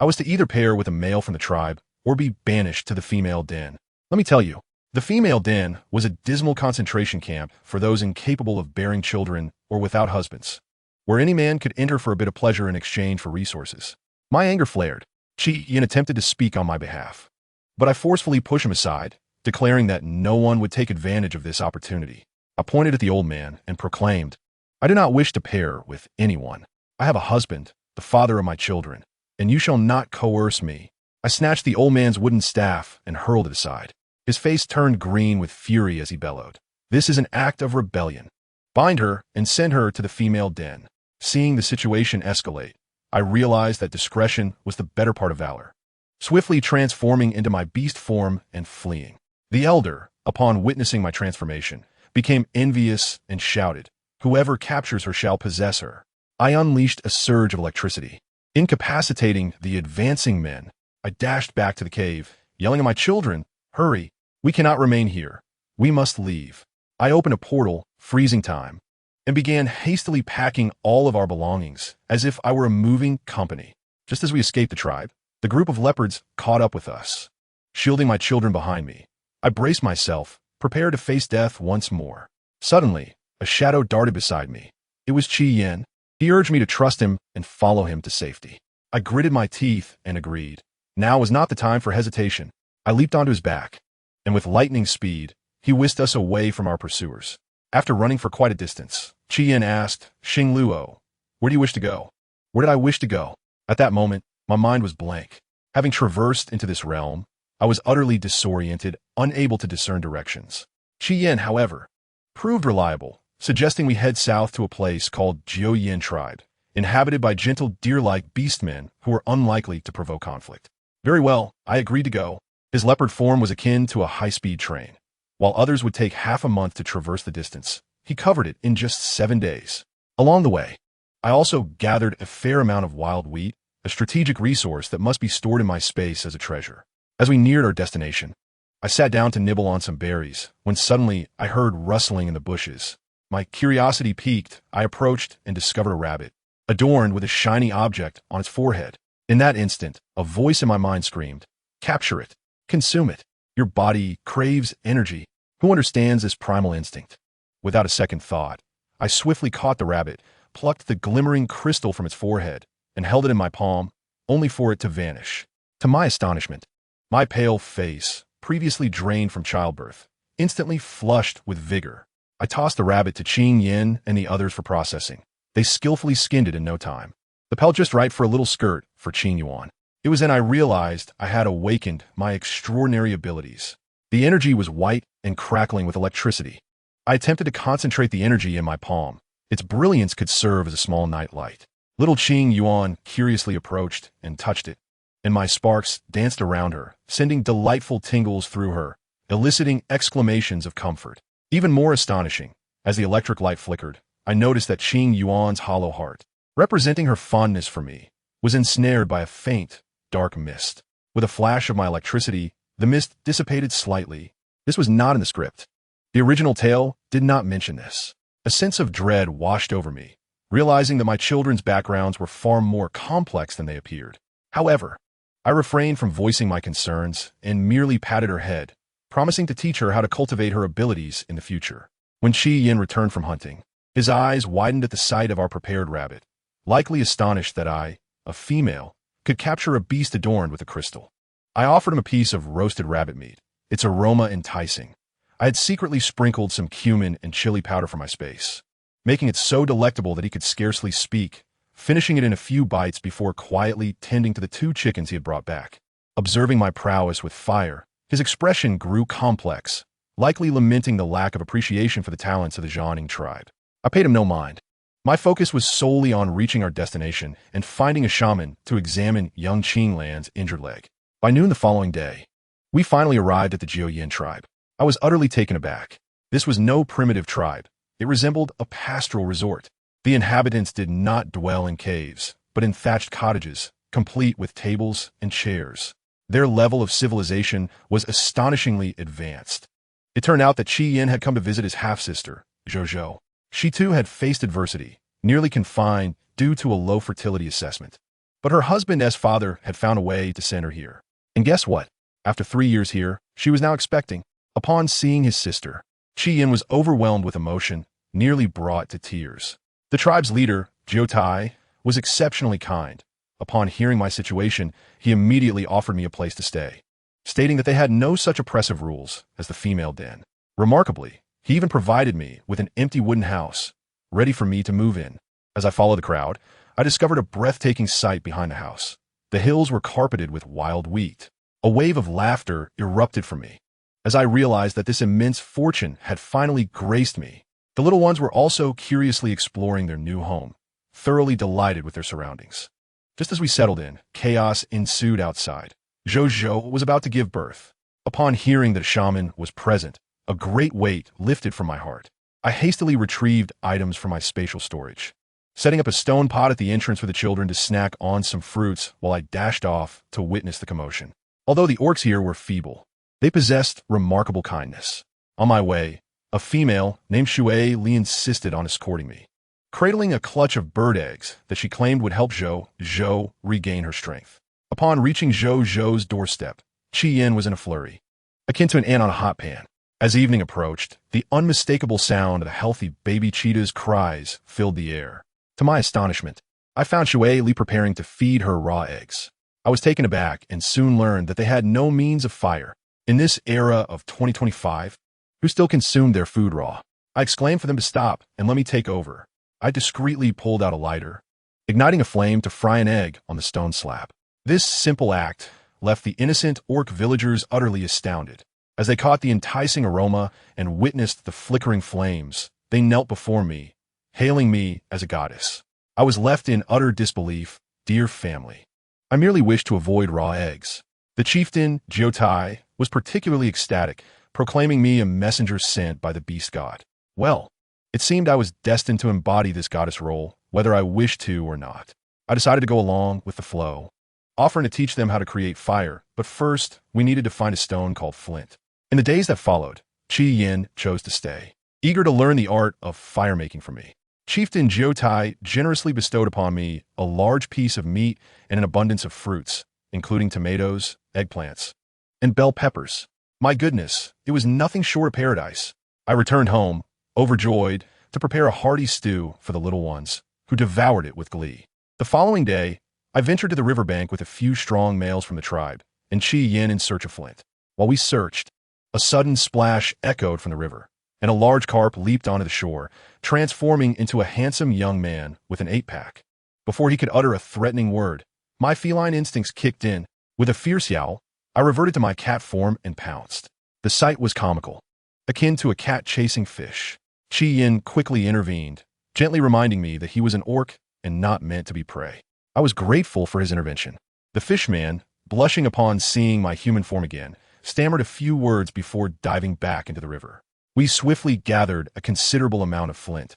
I was to either pair with a male from the tribe or be banished to the female den. Let me tell you, the female den was a dismal concentration camp for those incapable of bearing children or without husbands, where any man could enter for a bit of pleasure in exchange for resources. My anger flared. Qi Yin attempted to speak on my behalf, but I forcefully pushed him aside, declaring that no one would take advantage of this opportunity. I pointed at the old man and proclaimed, "I do not wish to pair with anyone. I have a husband, the father of my children, and you shall not coerce me." I snatched the old man's wooden staff and hurled it aside. His face turned green with fury as he bellowed, "This is an act of rebellion. Bind her and send her to the female den." Seeing the situation escalate, I realized that discretion was the better part of valor. Swiftly transforming into my beast form and fleeing. The elder, upon witnessing my transformation, became envious and shouted, "Whoever captures her shall possess her." I unleashed a surge of electricity. Incapacitating the advancing men, I dashed back to the cave, yelling at my children, "Hurry! We cannot remain here. We must leave." I opened a portal, freezing time, and began hastily packing all of our belongings as if I were a moving company. Just as we escaped the tribe, the group of leopards caught up with us. Shielding my children behind me, I braced myself, prepared to face death once more. Suddenly, a shadow darted beside me. It was Qi Yin. He urged me to trust him and follow him to safety. I gritted my teeth and agreed. Now was not the time for hesitation. I leaped onto his back, and with lightning speed, he whisked us away from our pursuers. After running for quite a distance, Qi Yin asked, "Xing Luo, where do you wish to go?" Where did I wish to go? At that moment, my mind was blank. Having traversed into this realm, I was utterly disoriented, unable to discern directions. Qi Yin, however, proved reliable, suggesting we head south to a place called Jiu Yin Tribe, inhabited by gentle deer-like beastmen who were unlikely to provoke conflict. Very well, I agreed to go. His leopard form was akin to a high-speed train. While others would take half a month to traverse the distance, he covered it in just 7 days. Along the way, I also gathered a fair amount of wild wheat, a strategic resource that must be stored in my space as a treasure. As we neared our destination, I sat down to nibble on some berries, when suddenly I heard rustling in the bushes. My curiosity piqued, I approached and discovered a rabbit, adorned with a shiny object on its forehead. In that instant, a voice in my mind screamed, "Capture it! Consume it! Your body craves energy. Who understands this primal instinct?" Without a second thought, I swiftly caught the rabbit, plucked the glimmering crystal from its forehead, and held it in my palm, only for it to vanish. To my astonishment, my pale face, previously drained from childbirth, instantly flushed with vigor. I tossed the rabbit to Qing Yin and the others for processing. They skillfully skinned it in no time. The pelt just right for a little skirt for Qing Yuan. It was then I realized I had awakened my extraordinary abilities. The energy was white and crackling with electricity. I attempted to concentrate the energy in my palm. Its brilliance could serve as a small night light. Little Qing Yuan curiously approached and touched it, and my sparks danced around her, sending delightful tingles through her, eliciting exclamations of comfort. Even more astonishing, as the electric light flickered, I noticed that Qing Yuan's hollow heart, representing her fondness for me, was ensnared by a faint, dark mist. With a flash of my electricity, the mist dissipated slightly. This was not in the script. The original tale did not mention this. A sense of dread washed over me, realizing that my children's backgrounds were far more complex than they appeared. However, I refrained from voicing my concerns and merely patted her head, promising to teach her how to cultivate her abilities in the future. When Qi Yin returned from hunting, his eyes widened at the sight of our prepared rabbit. likely astonished that I, a female, could capture a beast adorned with a crystal. I offered him a piece of roasted rabbit meat, its aroma enticing. I had secretly sprinkled some cumin and chili powder for my space, making it so delectable that he could scarcely speak, finishing it in a few bites before quietly tending to the 2 chickens he had brought back. Observing my prowess with fire, his expression grew complex, likely lamenting the lack of appreciation for the talents of the Jiangning tribe. I paid him no mind. My focus was solely on reaching our destination and finding a shaman to examine young Qinglan's injured leg. By noon the following day, we finally arrived at the Jiuyin tribe. I was utterly taken aback. This was no primitive tribe. It resembled a pastoral resort. The inhabitants did not dwell in caves, but in thatched cottages, complete with tables and chairs. Their level of civilization was astonishingly advanced. It turned out that Qi Yin had come to visit his half-sister, Zhou. She too had faced adversity, nearly confined due to a low fertility assessment. But her husband's father had found a way to send her here. And guess what? After 3 years here, she was now expecting. Upon seeing his sister, Qi Yin was overwhelmed with emotion, nearly brought to tears. The tribe's leader, Jiu Tai, was exceptionally kind. Upon hearing my situation, he immediately offered me a place to stay, stating that they had no such oppressive rules as the female den. Remarkably, he even provided me with an empty wooden house, ready for me to move in. As I followed the crowd, I discovered a breathtaking sight behind the house. The hills were carpeted with wild wheat. A wave of laughter erupted from me as I realized that this immense fortune had finally graced me. The little ones were also curiously exploring their new home, thoroughly delighted with their surroundings. Just as we settled in, chaos ensued outside. Zhou was about to give birth. Upon hearing that a shaman was present, a great weight lifted from my heart. I hastily retrieved items from my spatial storage, setting up a stone pot at the entrance for the children to snack on some fruits while I dashed off to witness the commotion. Although the orcs here were feeble, they possessed remarkable kindness. On my way, a female named Shui Li insisted on escorting me, cradling a clutch of bird eggs that she claimed would help Zhou regain her strength. Upon reaching Zhou's doorstep, Qi Yin was in a flurry, akin to an ant on a hot pan. As evening approached, the unmistakable sound of the healthy baby cheetah's cries filled the air. To my astonishment, I found Shui Li preparing to feed her raw eggs. I was taken aback and soon learned that they had no means of fire. In this era of 2025, who still consumed their food raw? I exclaimed for them to stop and let me take over. I discreetly pulled out a lighter, igniting a flame to fry an egg on the stone slab. This simple act left the innocent orc villagers utterly astounded. As they caught the enticing aroma and witnessed the flickering flames, they knelt before me, hailing me as a goddess. I was left in utter disbelief. Dear family, I merely wished to avoid raw eggs. The chieftain, Jiu Tai, was particularly ecstatic, proclaiming me a messenger sent by the beast god. Well, it seemed I was destined to embody this goddess role, whether I wished to or not. I decided to go along with the flow, offering to teach them how to create fire, but first, we needed to find a stone called flint. In the days that followed, Qi Yin chose to stay, eager to learn the art of fire-making from me. Chieftain Jiu Tai generously bestowed upon me a large piece of meat and an abundance of fruits, including tomatoes, eggplants, and bell peppers. My goodness, it was nothing short of paradise. I returned home, overjoyed, to prepare a hearty stew for the little ones, who devoured it with glee. The following day, I ventured to the riverbank with a few strong males from the tribe, and Qi Yin in search of flint. While we searched, a sudden splash echoed from the river, and a large carp leaped onto the shore, transforming into a handsome young man with an 8-pack. Before he could utter a threatening word, my feline instincts kicked in. With a fierce yowl, I reverted to my cat form and pounced. The sight was comical, akin to a cat chasing fish. Qi Yin quickly intervened, gently reminding me that he was an orc and not meant to be prey. I was grateful for his intervention. The fishman, blushing upon seeing my human form again, stammered a few words before diving back into the river. We swiftly gathered a considerable amount of flint,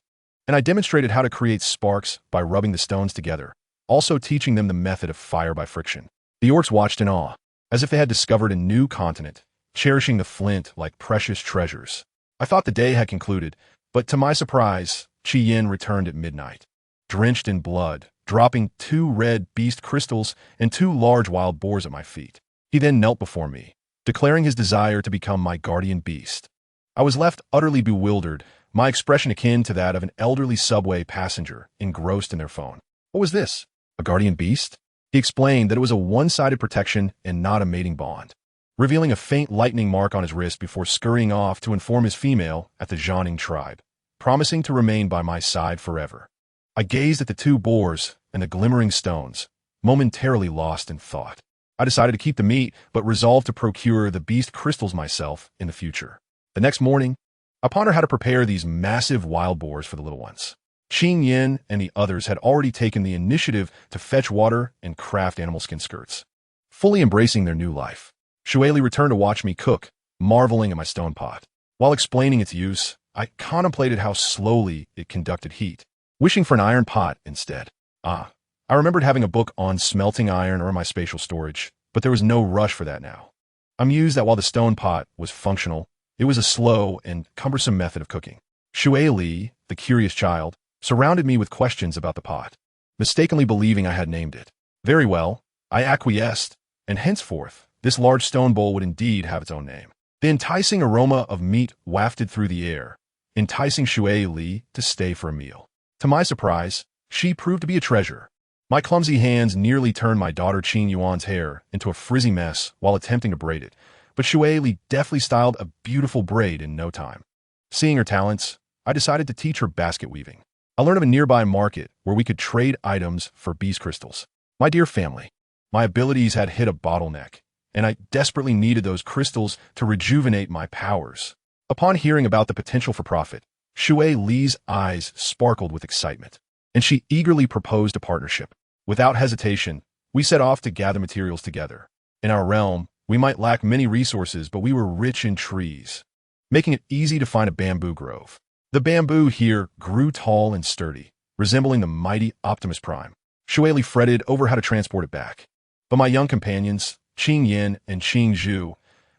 and I demonstrated how to create sparks by rubbing the stones together, also teaching them the method of fire by friction. The orcs watched in awe, as if they had discovered a new continent, cherishing the flint like precious treasures. I thought the day had concluded, but to my surprise, Qi Yin returned at midnight, drenched in blood, dropping 2 red beast crystals and 2 large wild boars at my feet. He then knelt before me, declaring his desire to become my guardian beast. I was left utterly bewildered, my expression akin to that of an elderly subway passenger engrossed in their phone. What was this? A guardian beast? He explained that it was a one-sided protection and not a mating bond, revealing a faint lightning mark on his wrist before scurrying off to inform his female at the Jianing tribe, promising to remain by my side forever. I gazed at the two boars and the glimmering stones, momentarily lost in thought. I decided to keep the meat, but resolved to procure the beast crystals myself in the future. The next morning, I pondered how to prepare these massive wild boars for the little ones. Qing Yin and the others had already taken the initiative to fetch water and craft animal skin skirts, fully embracing their new life. Shueli returned to watch me cook, marveling at my stone pot. While explaining its use, I contemplated how slowly it conducted heat, wishing for an iron pot instead. I remembered having a book on smelting iron or my spatial storage, but there was no rush for that now. I mused that while the stone pot was functional, it was a slow and cumbersome method of cooking. Shueli, the curious child, surrounded me with questions about the pot, mistakenly believing I had named it. Very well, I acquiesced, and henceforth, this large stone bowl would indeed have its own name. The enticing aroma of meat wafted through the air, enticing Shueli to stay for a meal. To my surprise, she proved to be a treasure. My clumsy hands nearly turned my daughter Qing Yuan's hair into a frizzy mess while attempting to braid it, but Shueli deftly styled a beautiful braid in no time. Seeing her talents, I decided to teach her basket weaving. I learned of a nearby market where we could trade items for beast crystals. My dear family, my abilities had hit a bottleneck, and I desperately needed those crystals to rejuvenate my powers. Upon hearing about the potential for profit, Shueli's eyes sparkled with excitement, and she eagerly proposed a partnership. Without hesitation, we set off to gather materials together. In our realm, we might lack many resources, but we were rich in trees, making it easy to find a bamboo grove. The bamboo here grew tall and sturdy, resembling the mighty Optimus Prime. Shueli fretted over how to transport it back, but my young companions, Qing Yin and Qing Zhu,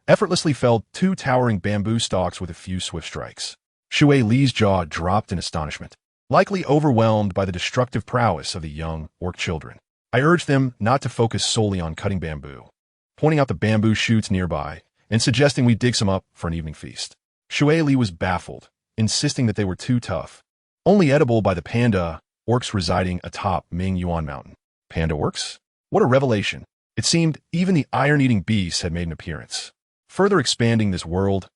effortlessly felled two towering bamboo stalks with a few swift strikes. Shueli's jaw dropped in astonishment, likely overwhelmed by the destructive prowess of the young orc children. I urged them not to focus solely on cutting bamboo, pointing out the bamboo shoots nearby and suggesting we dig some up for an evening feast. Shueli was baffled, insisting that they were too tough, only edible by the panda orcs residing atop Ming Yuan Mountain. Panda orcs? What a revelation. It seemed even the iron-eating beasts had made an appearance, further expanding this world's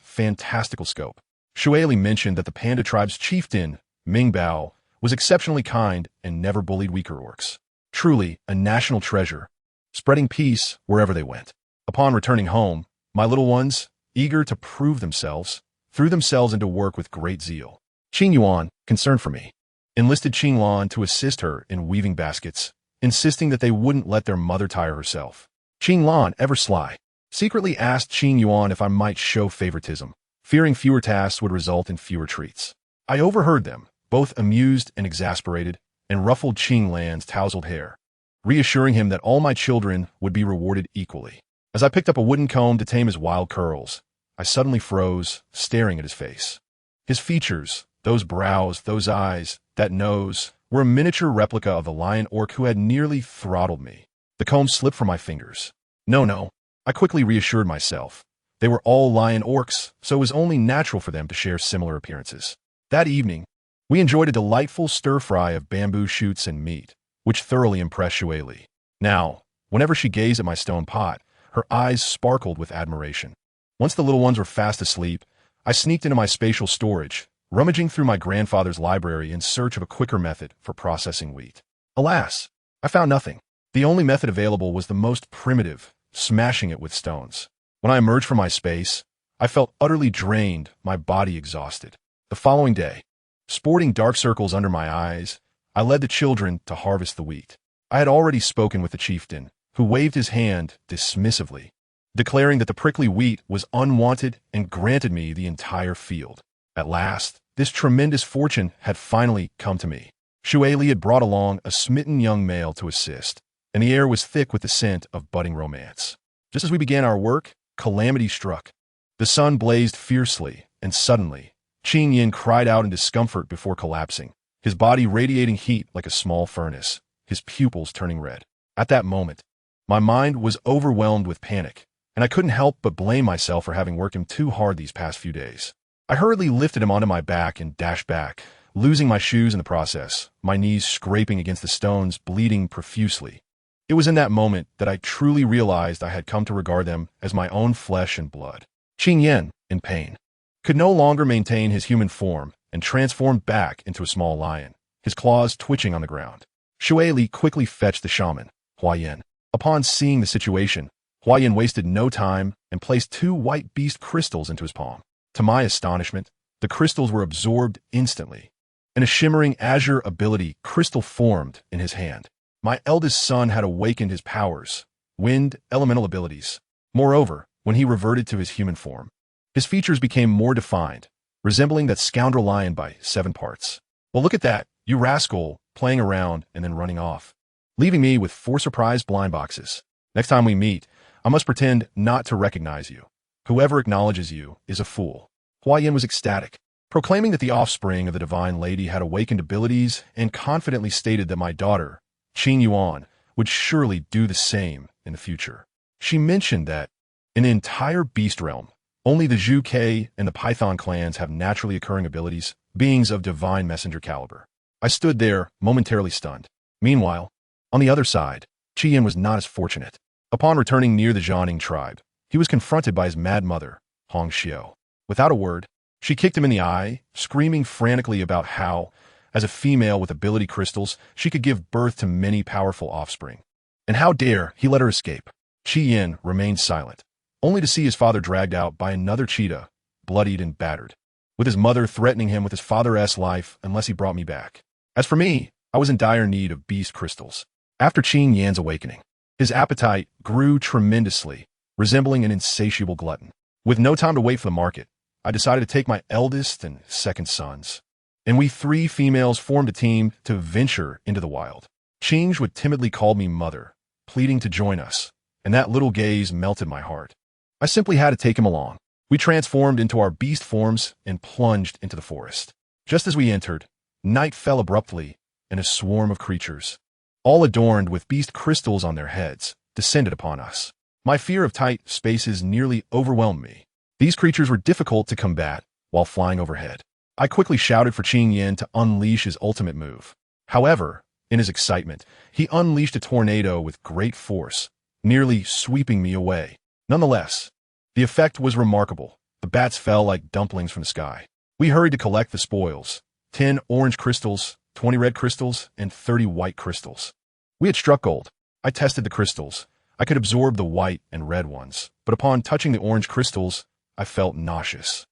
fantastical scope. Shueli mentioned that the panda tribe's chieftain, Ming Bao, was exceptionally kind and never bullied weaker orcs. Truly a national treasure, spreading peace wherever they went. Upon returning home, my little ones, eager to prove themselves, threw themselves into work with great zeal. Qing Yuan, concerned for me, enlisted Qing Lan to assist her in weaving baskets, insisting that they wouldn't let their mother tire herself. Qing Lan, ever sly, secretly asked Qing Yuan if I might show favoritism, fearing fewer tasks would result in fewer treats. I overheard them, both amused and exasperated, and ruffled Qing Lan's tousled hair, reassuring him that all my children would be rewarded equally. As I picked up a wooden comb to tame his wild curls, I suddenly froze, staring at his face. His features, those brows, those eyes, that nose, were a miniature replica of the lion orc who had nearly throttled me. The comb slipped from my fingers. No, I quickly reassured myself. They were all lion orcs, so it was only natural for them to share similar appearances. That evening, we enjoyed a delightful stir-fry of bamboo shoots and meat, which thoroughly impressed Shueli. Now, whenever she gazed at my stone pot, her eyes sparkled with admiration. Once the little ones were fast asleep, I sneaked into my spatial storage, rummaging through my grandfather's library in search of a quicker method for processing wheat. Alas, I found nothing. The only method available was the most primitive, smashing it with stones. When I emerged from my space, I felt utterly drained, my body exhausted. The following day, sporting dark circles under my eyes, I led the children to harvest the wheat. I had already spoken with the chieftain, who waved his hand dismissively, declaring that the prickly wheat was unwanted and granted me the entire field. At last, this tremendous fortune had finally come to me. Shueli had brought along a smitten young male to assist, and the air was thick with the scent of budding romance. Just as we began our work, calamity struck. The sun blazed fiercely, and suddenly, Qing Yin cried out in discomfort before collapsing, his body radiating heat like a small furnace, his pupils turning red. At that moment, my mind was overwhelmed with panic, and I couldn't help but blame myself for having worked him too hard these past few days. I hurriedly lifted him onto my back and dashed back, losing my shoes in the process, my knees scraping against the stones, bleeding profusely. It was in that moment that I truly realized I had come to regard them as my own flesh and blood. Qing Yan, in pain, could no longer maintain his human form and transformed back into a small lion, his claws twitching on the ground. Shui Li quickly fetched the shaman, Hua Yin. Upon seeing the situation, Hua Yin wasted no time and placed 2 white beast crystals into his palm. To my astonishment, the crystals were absorbed instantly, and a shimmering azure ability crystal formed in his hand. My eldest son had awakened his powers, wind, elemental abilities. Moreover, when he reverted to his human form, his features became more defined, resembling that scoundrel lion by 7 parts. Well, look at that, you rascal, playing around and then running off, leaving me with 4 surprise blind boxes. Next time we meet, I must pretend not to recognize you. Whoever acknowledges you is a fool. Hua Yin was ecstatic, proclaiming that the offspring of the divine lady had awakened abilities and confidently stated that my daughter, Qing Yuan, would surely do the same in the future. She mentioned that in the entire beast realm, only the Zhu Ke and the Python clans have naturally occurring abilities, beings of divine messenger caliber. I stood there, momentarily stunned. Meanwhile, on the other side, Qi Yin was not as fortunate. Upon returning near the Jianing tribe, he was confronted by his mad mother, Hong Xiao. Without a word, she kicked him in the eye, screaming frantically about how, as a female with ability crystals, she could give birth to many powerful offspring. And how dare he let her escape? Qi Yin remained silent, only to see his father dragged out by another cheetah, bloodied and battered, with his mother threatening him with his father's life unless he brought me back. As for me, I was in dire need of beast crystals. After Qing Yan's awakening, his appetite grew tremendously, resembling an insatiable glutton. With no time to wait for the market, I decided to take my eldest and second sons, and we 3 females formed a team to venture into the wild. Qing would timidly call me mother, pleading to join us, and that little gaze melted my heart. I simply had to take him along. We transformed into our beast forms and plunged into the forest. Just as we entered, night fell abruptly, and a swarm of creatures, all adorned with beast crystals on their heads, descended upon us. My fear of tight spaces nearly overwhelmed me. These creatures were difficult to combat while flying overhead. I quickly shouted for Qing Yan to unleash his ultimate move. However, in his excitement, he unleashed a tornado with great force, nearly sweeping me away. Nonetheless, the effect was remarkable. The bats fell like dumplings from the sky. We hurried to collect the spoils: 10 orange crystals, 20 red crystals, and 30 white crystals. We had struck gold. I tested the crystals. I could absorb the white and red ones, but upon touching the orange crystals, I felt nauseous.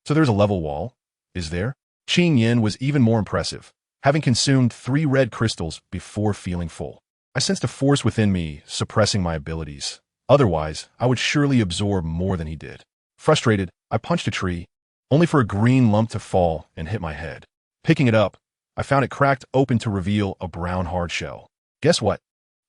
So there's a level wall, is there? Qing Yin was even more impressive, having consumed 3 red crystals before feeling full. I sensed a force within me suppressing my abilities. Otherwise, I would surely absorb more than he did. Frustrated, I punched a tree, only for a green lump to fall and hit my head. Picking it up, I found it cracked open to reveal a brown hard shell. Guess what?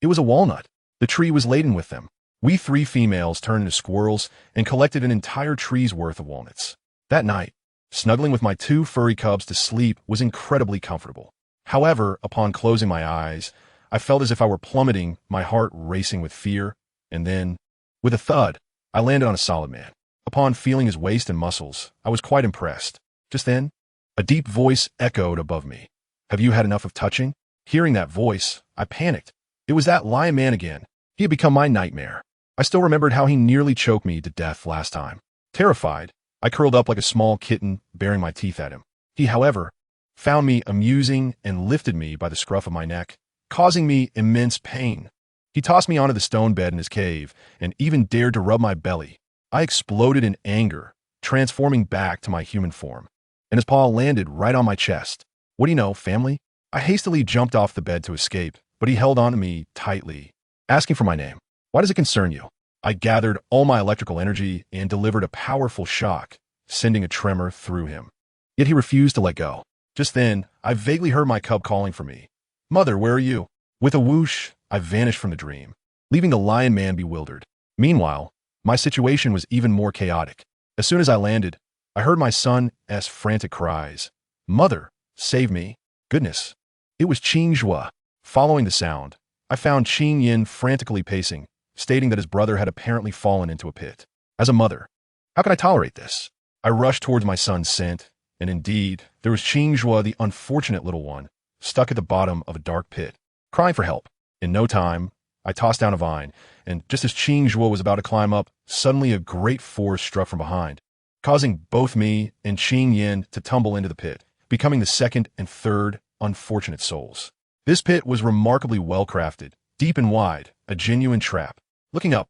It was a walnut. The tree was laden with them. We 3 females turned into squirrels and collected an entire tree's worth of walnuts. That night, snuggling with my 2 furry cubs to sleep was incredibly comfortable. However, upon closing my eyes, I felt as if I were plummeting, my heart racing with fear, and then, with a thud, I landed on a solid man. Upon feeling his waist and muscles, I was quite impressed. Just then, a deep voice echoed above me. "Have you had enough of touching?" Hearing that voice, I panicked. It was that lion man again. He had become my nightmare. I still remembered how he nearly choked me to death last time. Terrified, I curled up like a small kitten, baring my teeth at him. He, however, found me amusing and lifted me by the scruff of my neck, causing me immense pain. He tossed me onto the stone bed in his cave and even dared to rub my belly. I exploded in anger, transforming back to my human form, and his paw landed right on my chest. What do you know, family? I hastily jumped off the bed to escape, but he held on to me tightly, asking for my name. Why does it concern you? I gathered all my electrical energy and delivered a powerful shock, sending a tremor through him. Yet he refused to let go. Just then, I vaguely heard my cub calling for me. "Mother, where are you?" With a whoosh, I vanished from the dream, leaving the lion man bewildered. Meanwhile, my situation was even more chaotic. As soon as I landed, I heard my son's frantic cries. "Mother, save me." Goodness, it was Qing Zhua. Following the sound, I found Qing Yin frantically pacing, stating that his brother had apparently fallen into a pit. As a mother, how could I tolerate this? I rushed towards my son's scent, And indeed, there was Qingjue, the unfortunate little one, stuck at the bottom of a dark pit, crying for help. In no time, I tossed down a vine, and just as Qingjue was about to climb up, suddenly a great force struck from behind, causing both me and Qing Yin to tumble into the pit, becoming the second and third unfortunate souls. This pit was remarkably well-crafted, deep and wide, a genuine trap. Looking up,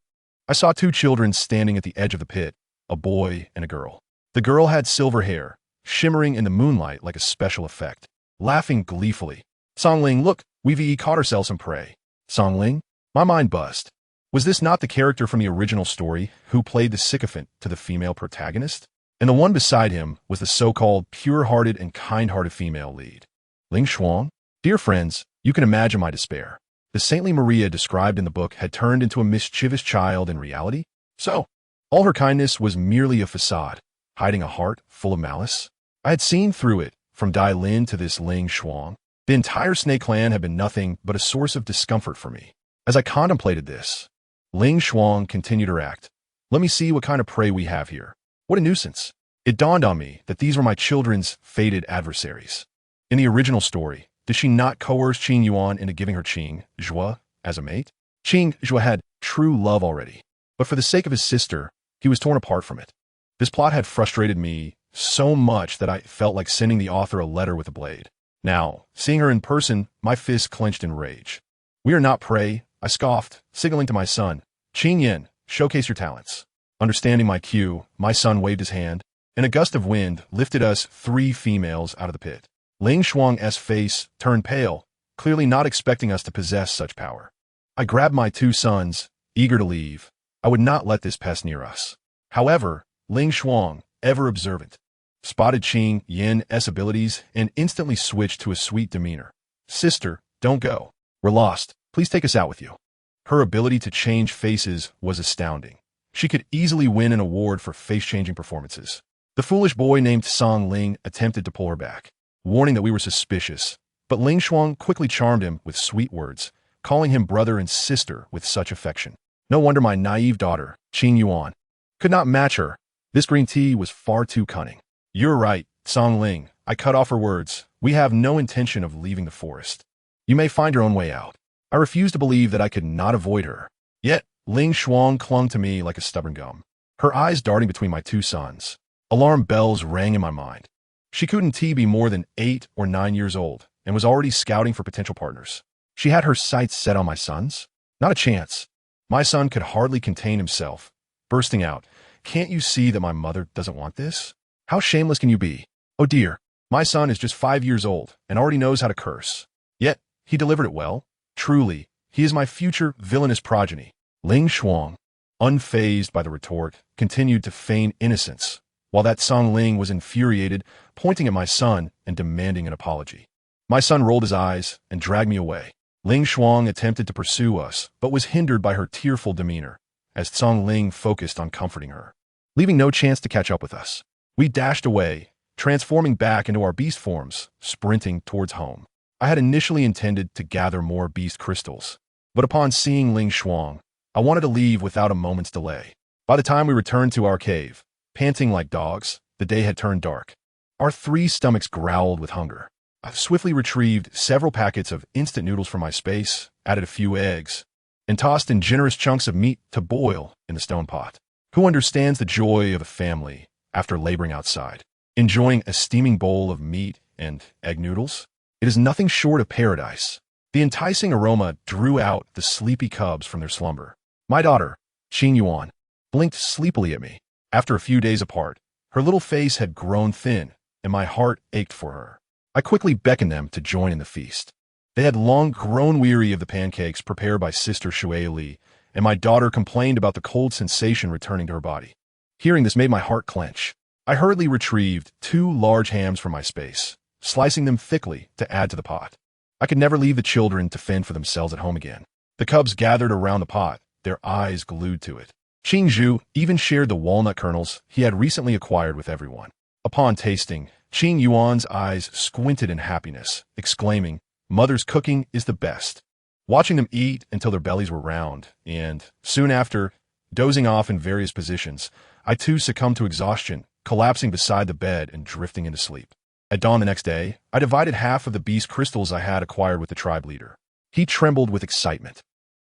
I saw two children standing at the edge of the pit, a boy and a girl. The girl had silver hair, shimmering in the moonlight like a special effect, laughing gleefully. Songling, look, we've caught ourselves some prey. Songling? My mind buzzed. Was this not the character from the original story who played the sycophant to the female protagonist? And the one beside him was the so-called pure-hearted and kind-hearted female lead. Ling Shuang? Dear friends, you can imagine my despair. The saintly Maria described in the book had turned into a mischievous child in reality? So, all her kindness was merely a facade, hiding a heart full of malice? I had seen through it, from Dai Lin to this Ling Shuang. The entire Snake clan had been nothing but a source of discomfort for me. As I contemplated this, Ling Shuang continued her act. Let me see what kind of prey we have here. What a nuisance. It dawned on me that these were my children's fated adversaries. In the original story, did she not coerce Qing Yuan into giving her Qing Zhua as a mate? Qing Zhua had true love already, but for the sake of his sister, he was torn apart from it. This plot had frustrated me so much that I felt like sending the author a letter with a blade. Now, seeing her in person, my fist clenched in rage. We are not prey, I scoffed, signaling to my son. Qing Yin, showcase your talents. Understanding my cue, my son waved his hand, and a gust of wind lifted us three females out of the pit. Ling Shuang's face turned pale, clearly not expecting us to possess such power. I grabbed my two sons, eager to leave. I would not let this pest near us. However, Ling Shuang, ever observant, spotted Qing Yin's abilities and instantly switched to a sweet demeanor. Sister, don't go. We're lost. Please take us out with you. Her ability to change faces was astounding. She could easily win an award for face-changing performances. The foolish boy named Song Ling attempted to pull her back, warning that we were suspicious, but Ling Shuang quickly charmed him with sweet words, calling him brother and sister with such affection. No wonder my naive daughter, Qing Yuan, could not match her. This green tea was far too cunning. You're right, Song Ling. I cut off her words. We have no intention of leaving the forest. You may find your own way out. I refused to believe that I could not avoid her. Yet, Ling Shuang clung to me like a stubborn gum, her eyes darting between my two sons. Alarm bells rang in my mind. She couldn't be more than 8 or 9 years old and was already scouting for potential partners. She had her sights set on my sons? Not a chance. My son could hardly contain himself, bursting out, "Can't you see that my mother doesn't want this? How shameless can you be? Oh dear, my son is just 5 years old and already knows how to curse. Yet, he delivered it well. Truly, he is my future villainous progeny." Ling Shuang, unfazed by the retort, continued to feign innocence, while that Song Ling was infuriated, pointing at my son and demanding an apology. My son rolled his eyes and dragged me away. Ling Shuang attempted to pursue us, but was hindered by her tearful demeanor, as Song Ling focused on comforting her, leaving no chance to catch up with us. We dashed away, transforming back into our beast forms, sprinting towards home. I had initially intended to gather more beast crystals, but upon seeing Ling Shuang, I wanted to leave without a moment's delay. By the time we returned to our cave, panting like dogs, the day had turned dark. Our 3 stomachs growled with hunger. I swiftly retrieved several packets of instant noodles from my space, added a few eggs, and tossed in generous chunks of meat to boil in the stone pot. Who understands the joy of a family after laboring outside, enjoying a steaming bowl of meat and egg noodles? It is nothing short of paradise. The enticing aroma drew out the sleepy cubs from their slumber. My daughter, Qing Yuan, blinked sleepily at me. After a few days apart, her little face had grown thin, and my heart ached for her. I quickly beckoned them to join in the feast. They had long grown weary of the pancakes prepared by Sister Shui Li, and my daughter complained about the cold sensation returning to her body. Hearing this made my heart clench. I hurriedly retrieved 2 large hams from my space, slicing them thickly to add to the pot. I could never leave the children to fend for themselves at home again. The cubs gathered around the pot, their eyes glued to it. Qing Zhu even shared the walnut kernels he had recently acquired with everyone. Upon tasting, Qing Yuan's eyes squinted in happiness, exclaiming, "Mother's cooking is the best." Watching them eat until their bellies were round, and, soon after, dozing off in various positions, I too succumbed to exhaustion, collapsing beside the bed and drifting into sleep. At dawn the next day, I divided half of the beast crystals I had acquired with the tribe leader. He trembled with excitement,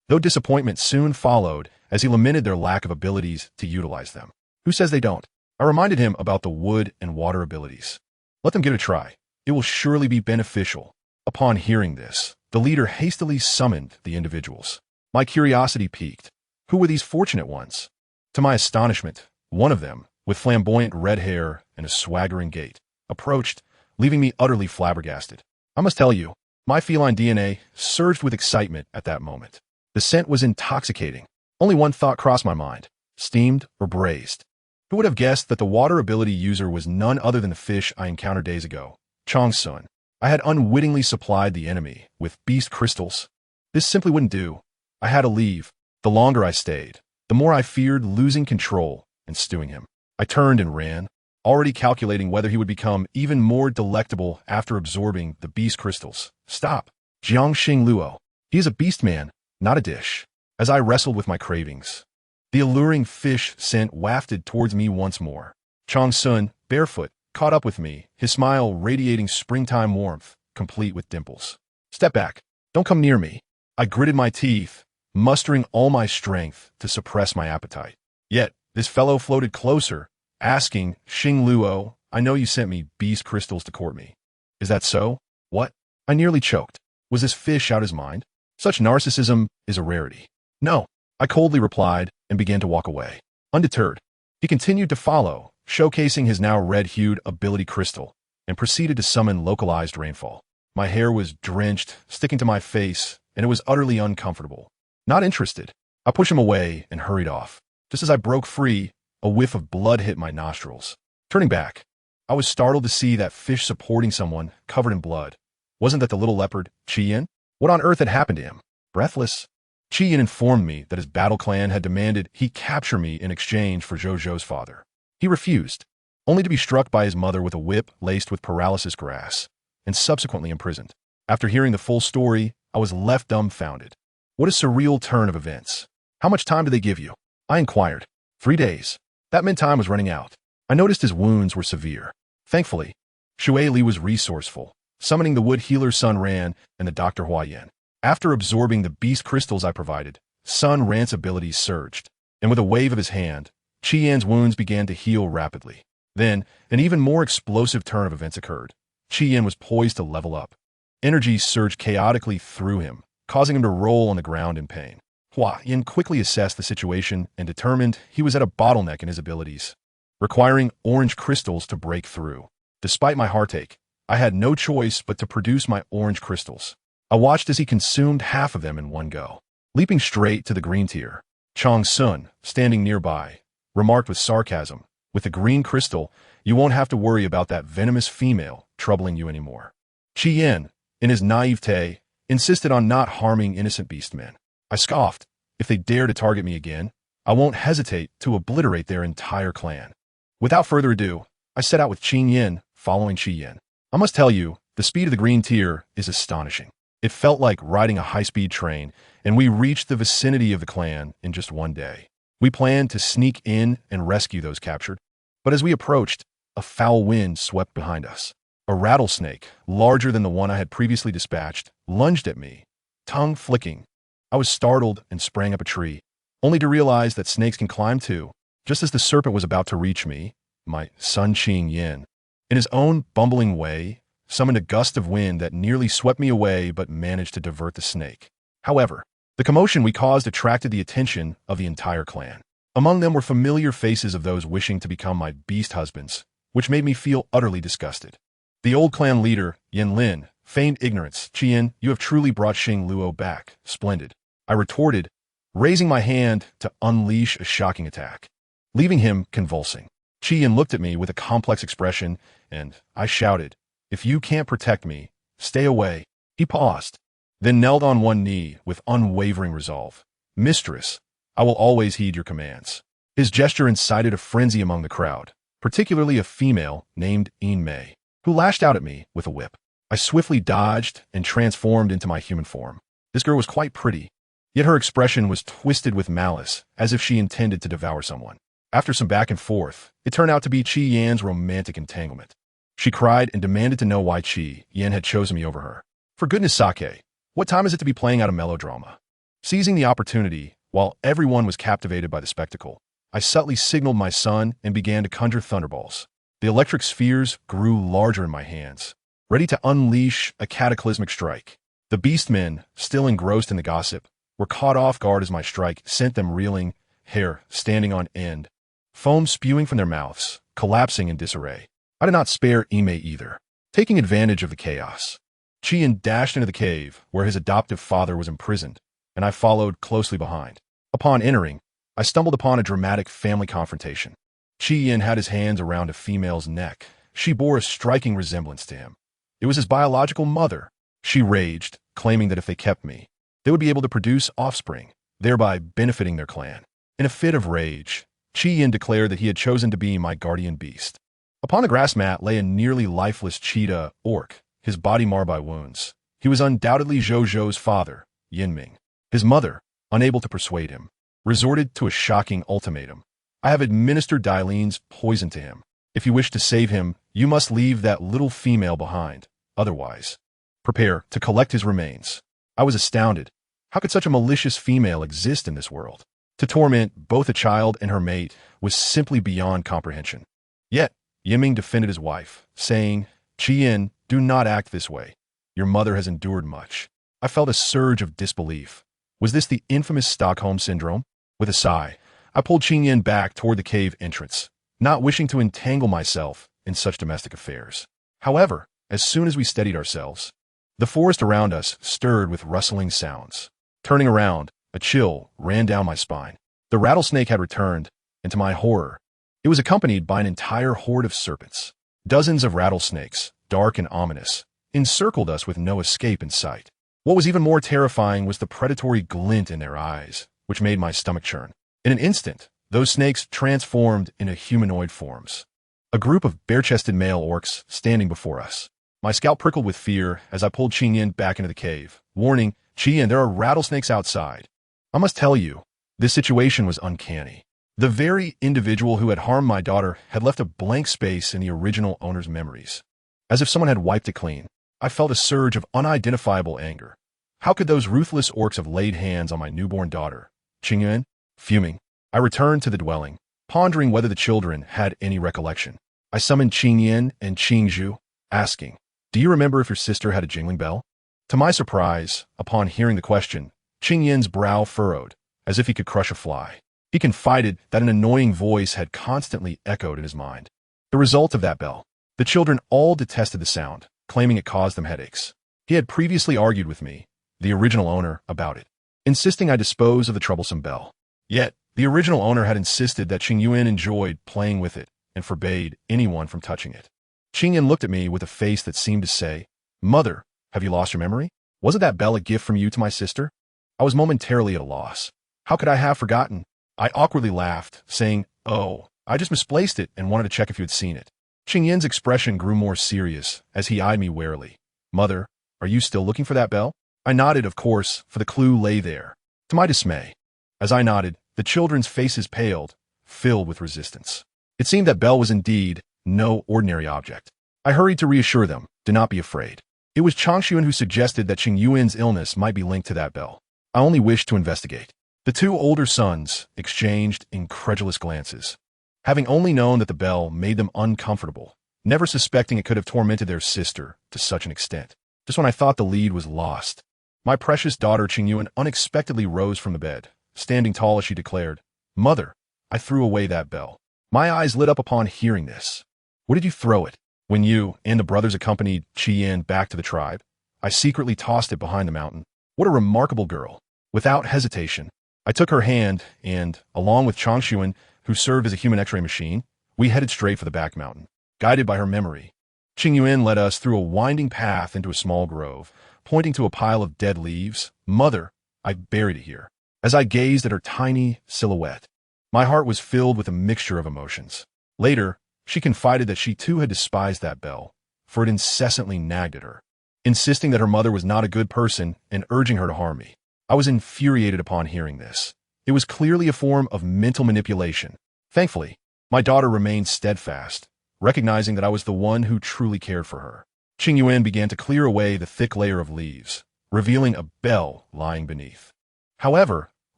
though disappointment soon followed as he lamented their lack of abilities to utilize them. Who says they don't? I reminded him about the wood and water abilities. Let them give it a try. It will surely be beneficial. Upon hearing this, the leader hastily summoned the individuals. My curiosity piqued. Who were these fortunate ones? To my astonishment, one of them, with flamboyant red hair and a swaggering gait, approached, leaving me utterly flabbergasted. I must tell you, my feline DNA surged with excitement at that moment. The scent was intoxicating. Only one thought crossed my mind: steamed or braised. Who would have guessed that the water ability user was none other than the fish I encountered days ago, Chong-sun? I had unwittingly supplied the enemy with beast crystals. This simply wouldn't do. I had to leave. The longer I stayed, the more I feared losing control and stewing him. I turned and ran, already calculating whether he would become even more delectable after absorbing the beast crystals. Stop. Jiangxing Luo. He is a beast man, not a dish. As I wrestled with my cravings, the alluring fish scent wafted towards me once more. Chong-sun, barefoot, caught up with me, his smile radiating springtime warmth, complete with dimples. Step back. Don't come near me. I gritted my teeth, mustering all my strength to suppress my appetite. Yet, this fellow floated closer, asking, Xing Luo, I know you sent me beast crystals to court me. Is that so? What? I nearly choked. Was this fish out his mind? Such narcissism is a rarity. No, I coldly replied and began to walk away. Undeterred, he continued to follow, showcasing his now red-hued ability crystal, and proceeded to summon localized rainfall. My hair was drenched, sticking to my face, and it was utterly uncomfortable. Not interested. I pushed him away and hurried off. Just as I broke free, a whiff of blood hit my nostrils. Turning back, I was startled to see that fish supporting someone covered in blood. Wasn't that the little leopard, Qian? What on earth had happened to him? Breathless, Qian informed me that his battle clan had demanded he capture me in exchange for Zhou Zhou's father. He refused, only to be struck by his mother with a whip laced with paralysis grass, and subsequently imprisoned. After hearing the full story, I was left dumbfounded. What a surreal turn of events. How much time did they give you? I inquired. 3 days. That meant time was running out. I noticed his wounds were severe. Thankfully, Shui Li was resourceful, summoning the wood healer Sun Ran and the Dr. Hua Yan. After absorbing the beast crystals I provided, Sun Ran's abilities surged, and with a wave of his hand, Qian's wounds began to heal rapidly. Then, an even more explosive turn of events occurred. Qian was poised to level up. Energy surged chaotically through him, causing him to roll on the ground in pain. Hua Yan quickly assessed the situation and determined he was at a bottleneck in his abilities, requiring orange crystals to break through. Despite my heartache, I had no choice but to produce my orange crystals. I watched as he consumed half of them in one go. Leaping straight to the green tier, Chong-sun, standing nearby, remarked with sarcasm, with the green crystal, you won't have to worry about that venomous female troubling you anymore. Qian, in his naivete, insisted on not harming innocent beastmen. I scoffed. If they dare to target me again, I won't hesitate to obliterate their entire clan. Without further ado, I set out with Qing Yin, following Qian. I must tell you, the speed of the green tier is astonishing. It felt like riding a high-speed train, and we reached the vicinity of the clan in just one day. We planned to sneak in and rescue those captured, but as we approached, a foul wind swept behind us. A rattlesnake, larger than the one I had previously dispatched, lunged at me, tongue flicking. I was startled and sprang up a tree, only to realize that snakes can climb too. Just as the serpent was about to reach me, my son Qing Yin, in his own bumbling way, summoned a gust of wind that nearly swept me away but managed to divert the snake. However, the commotion we caused attracted the attention of the entire clan. Among them were familiar faces of those wishing to become my beast husbands, which made me feel utterly disgusted. The old clan leader, Yin Lin, feigned ignorance. Qian, you have truly brought Xing Luo back. Splendid. I retorted, raising my hand to unleash a shocking attack, leaving him convulsing. Qian looked at me with a complex expression, and I shouted, if you can't protect me, stay away. He paused, then knelt on one knee with unwavering resolve. Mistress, I will always heed your commands. His gesture incited a frenzy among the crowd, particularly a female named Yin Mei, who lashed out at me with a whip. I swiftly dodged and transformed into my human form. This girl was quite pretty, yet her expression was twisted with malice, as if she intended to devour someone. After some back and forth, it turned out to be Qi Yan's romantic entanglement. She cried and demanded to know why Qi Yan had chosen me over her. For goodness sake, what time is it to be playing out a melodrama? Seizing the opportunity, while everyone was captivated by the spectacle, I subtly signaled my son and began to conjure thunderbolts. The electric spheres grew larger in my hands, ready to unleash a cataclysmic strike. The beastmen, still engrossed in the gossip, were caught off guard as my strike sent them reeling, hair standing on end, foam spewing from their mouths, collapsing in disarray. I did not spare Ime either. Taking advantage of the chaos, Qian dashed into the cave where his adoptive father was imprisoned, and I followed closely behind. Upon entering, I stumbled upon a dramatic family confrontation. Qian had his hands around a female's neck. She bore a striking resemblance to him. It was his biological mother. She raged, claiming that if they kept me, they would be able to produce offspring, thereby benefiting their clan. In a fit of rage, Qian declared that he had chosen to be my guardian beast. Upon the grass mat lay a nearly lifeless cheetah orc, his body marred by wounds. He was undoubtedly Zhou father, Yinming. His mother, unable to persuade him, resorted to a shocking ultimatum. I have administered Dylene's poison to him. If you wish to save him, you must leave that little female behind. Otherwise, prepare to collect his remains. I was astounded. How could such a malicious female exist in this world? To torment both a child and her mate was simply beyond comprehension. Yet, Yiming defended his wife, saying, Qian, do not act this way. Your mother has endured much. I felt a surge of disbelief. Was this the infamous Stockholm Syndrome? With a sigh, I pulled Qian back toward the cave entrance, not wishing to entangle myself in such domestic affairs. However, as soon as we steadied ourselves, the forest around us stirred with rustling sounds. Turning around, a chill ran down my spine. The rattlesnake had returned, and to my horror, it was accompanied by an entire horde of serpents. Dozens of rattlesnakes, dark and ominous, encircled us with no escape in sight. What was even more terrifying was the predatory glint in their eyes, which made my stomach churn. In an instant, those snakes transformed into humanoid forms. A group of bare-chested male orcs standing before us. My scalp prickled with fear as I pulled Qingyan back into the cave, warning, Qian, there are rattlesnakes outside. I must tell you, this situation was uncanny. The very individual who had harmed my daughter had left a blank space in the original owner's memories. As if someone had wiped it clean, I felt a surge of unidentifiable anger. How could those ruthless orcs have laid hands on my newborn daughter? Qingyuan, fuming, I returned to the dwelling, pondering whether the children had any recollection. I summoned Qingyan and Qingzhu, asking, do you remember if your sister had a jingling bell? To my surprise, upon hearing the question, Qingyan's brow furrowed, as if he could crush a fly. He confided that an annoying voice had constantly echoed in his mind. The result of that bell. The children all detested the sound, claiming it caused them headaches. He had previously argued with me, the original owner, about it, insisting I dispose of the troublesome bell. Yet, the original owner had insisted that Qingyuan enjoyed playing with it and forbade anyone from touching it. Qingyan looked at me with a face that seemed to say, Mother, have you lost your memory? Wasn't that bell a gift from you to my sister? I was momentarily at a loss. How could I have forgotten? I awkwardly laughed, saying, oh, I just misplaced it and wanted to check if you had seen it. Qingyan's expression grew more serious as he eyed me warily. Mother, are you still looking for that bell? I nodded, of course, for the clue lay there. To my dismay, as I nodded, the children's faces paled, filled with resistance. It seemed that bell was indeed no ordinary object. I hurried to reassure them, do not be afraid. It was Changshuan who suggested that Qingyuan's illness might be linked to that bell. I only wished to investigate. The two older sons exchanged incredulous glances, having only known that the bell made them uncomfortable, never suspecting it could have tormented their sister to such an extent. Just when I thought the lead was lost, my precious daughter Qingyuan unexpectedly rose from the bed. Standing tall as she declared, Mother, I threw away that bell. My eyes lit up upon hearing this. What did you throw it? When you and the brothers accompanied Qian back to the tribe, I secretly tossed it behind the mountain. What a remarkable girl. Without hesitation, I took her hand and, along with Changshuan, who served as a human x-ray machine, we headed straight for the back mountain. Guided by her memory, Qingyuan led us through a winding path into a small grove, pointing to a pile of dead leaves. Mother, I buried it here. As I gazed at her tiny silhouette, my heart was filled with a mixture of emotions. Later, she confided that she too had despised that bell, for it incessantly nagged at her, insisting that her mother was not a good person and urging her to harm me. I was infuriated upon hearing this. It was clearly a form of mental manipulation, Thankfully, my daughter remained steadfast, recognizing that I was the one who truly cared for her. Qing Yuan began to clear away the thick layer of leaves, revealing a bell lying beneath. However,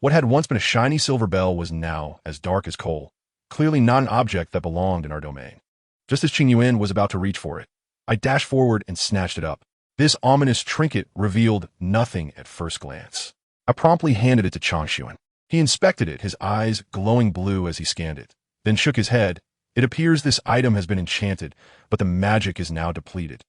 what had once been a shiny silver bell was now as dark as coal, clearly not an object that belonged in our domain. Just as Qing Yuan was about to reach for it, I dashed forward and snatched it up. This ominous trinket revealed nothing at first glance. I promptly handed it to Changshuan. He inspected it, his eyes glowing blue as he scanned it, then shook his head. It appears this item has been enchanted, but the magic is now depleted.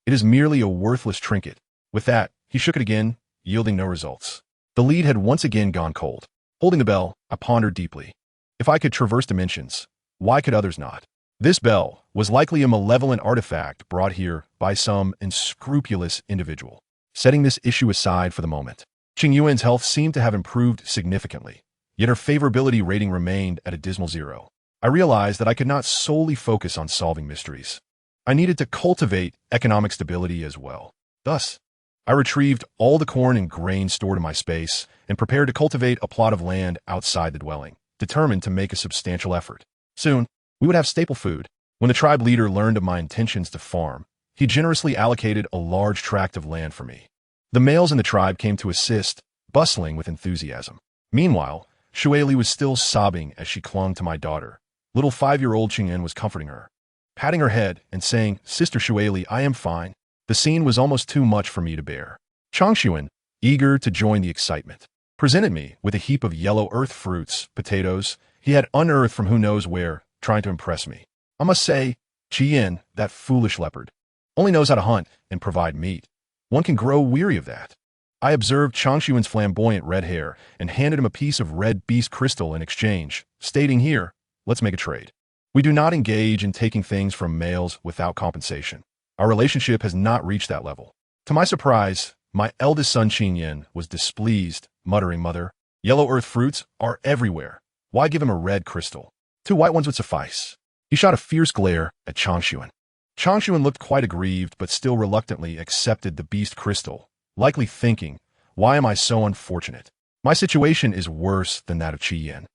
It is merely a worthless trinket. With that, he shook it again, yielding no results. The lead had once again gone cold. Holding the bell, I pondered deeply. If I could traverse dimensions, why could others not? This bell was likely a malevolent artifact brought here by some unscrupulous individual. Setting this issue aside for the moment, Qing Yuan's health seemed to have improved significantly, yet her favorability rating remained at a dismal 0. I realized that I could not solely focus on solving mysteries. I needed to cultivate economic stability as well. Thus, I retrieved all the corn and grain stored in my space and prepared to cultivate a plot of land outside the dwelling, determined to make a substantial effort. Soon, we would have staple food. When the tribe leader learned of my intentions to farm, he generously allocated a large tract of land for me. The males in the tribe came to assist, bustling with enthusiasm. Meanwhile, Shueli was still sobbing as she clung to my daughter. Little 5-year-old Qingyan was comforting her, patting her head and saying, "Sister Shueli, I am fine." The scene was almost too much for me to bear. Changshuan, eager to join the excitement, presented me with a heap of yellow earth fruits, potatoes, he had unearthed from who knows where, trying to impress me. I must say, Qian, that foolish leopard, only knows how to hunt and provide meat. One can grow weary of that. I observed Changshuan's flamboyant red hair and handed him a piece of red beast crystal in exchange, stating, "Here, let's make a trade." We do not engage in taking things from males without compensation. Our relationship has not reached that level. To my surprise, my eldest son Qingyan was displeased, muttering, "Mother, yellow earth fruits are everywhere. Why give him a red crystal? 2 white ones would suffice." He shot a fierce glare at Changshuan. Changshuan looked quite aggrieved, but still reluctantly accepted the beast crystal, likely thinking, "Why am I so unfortunate? My situation is worse than that of Qian,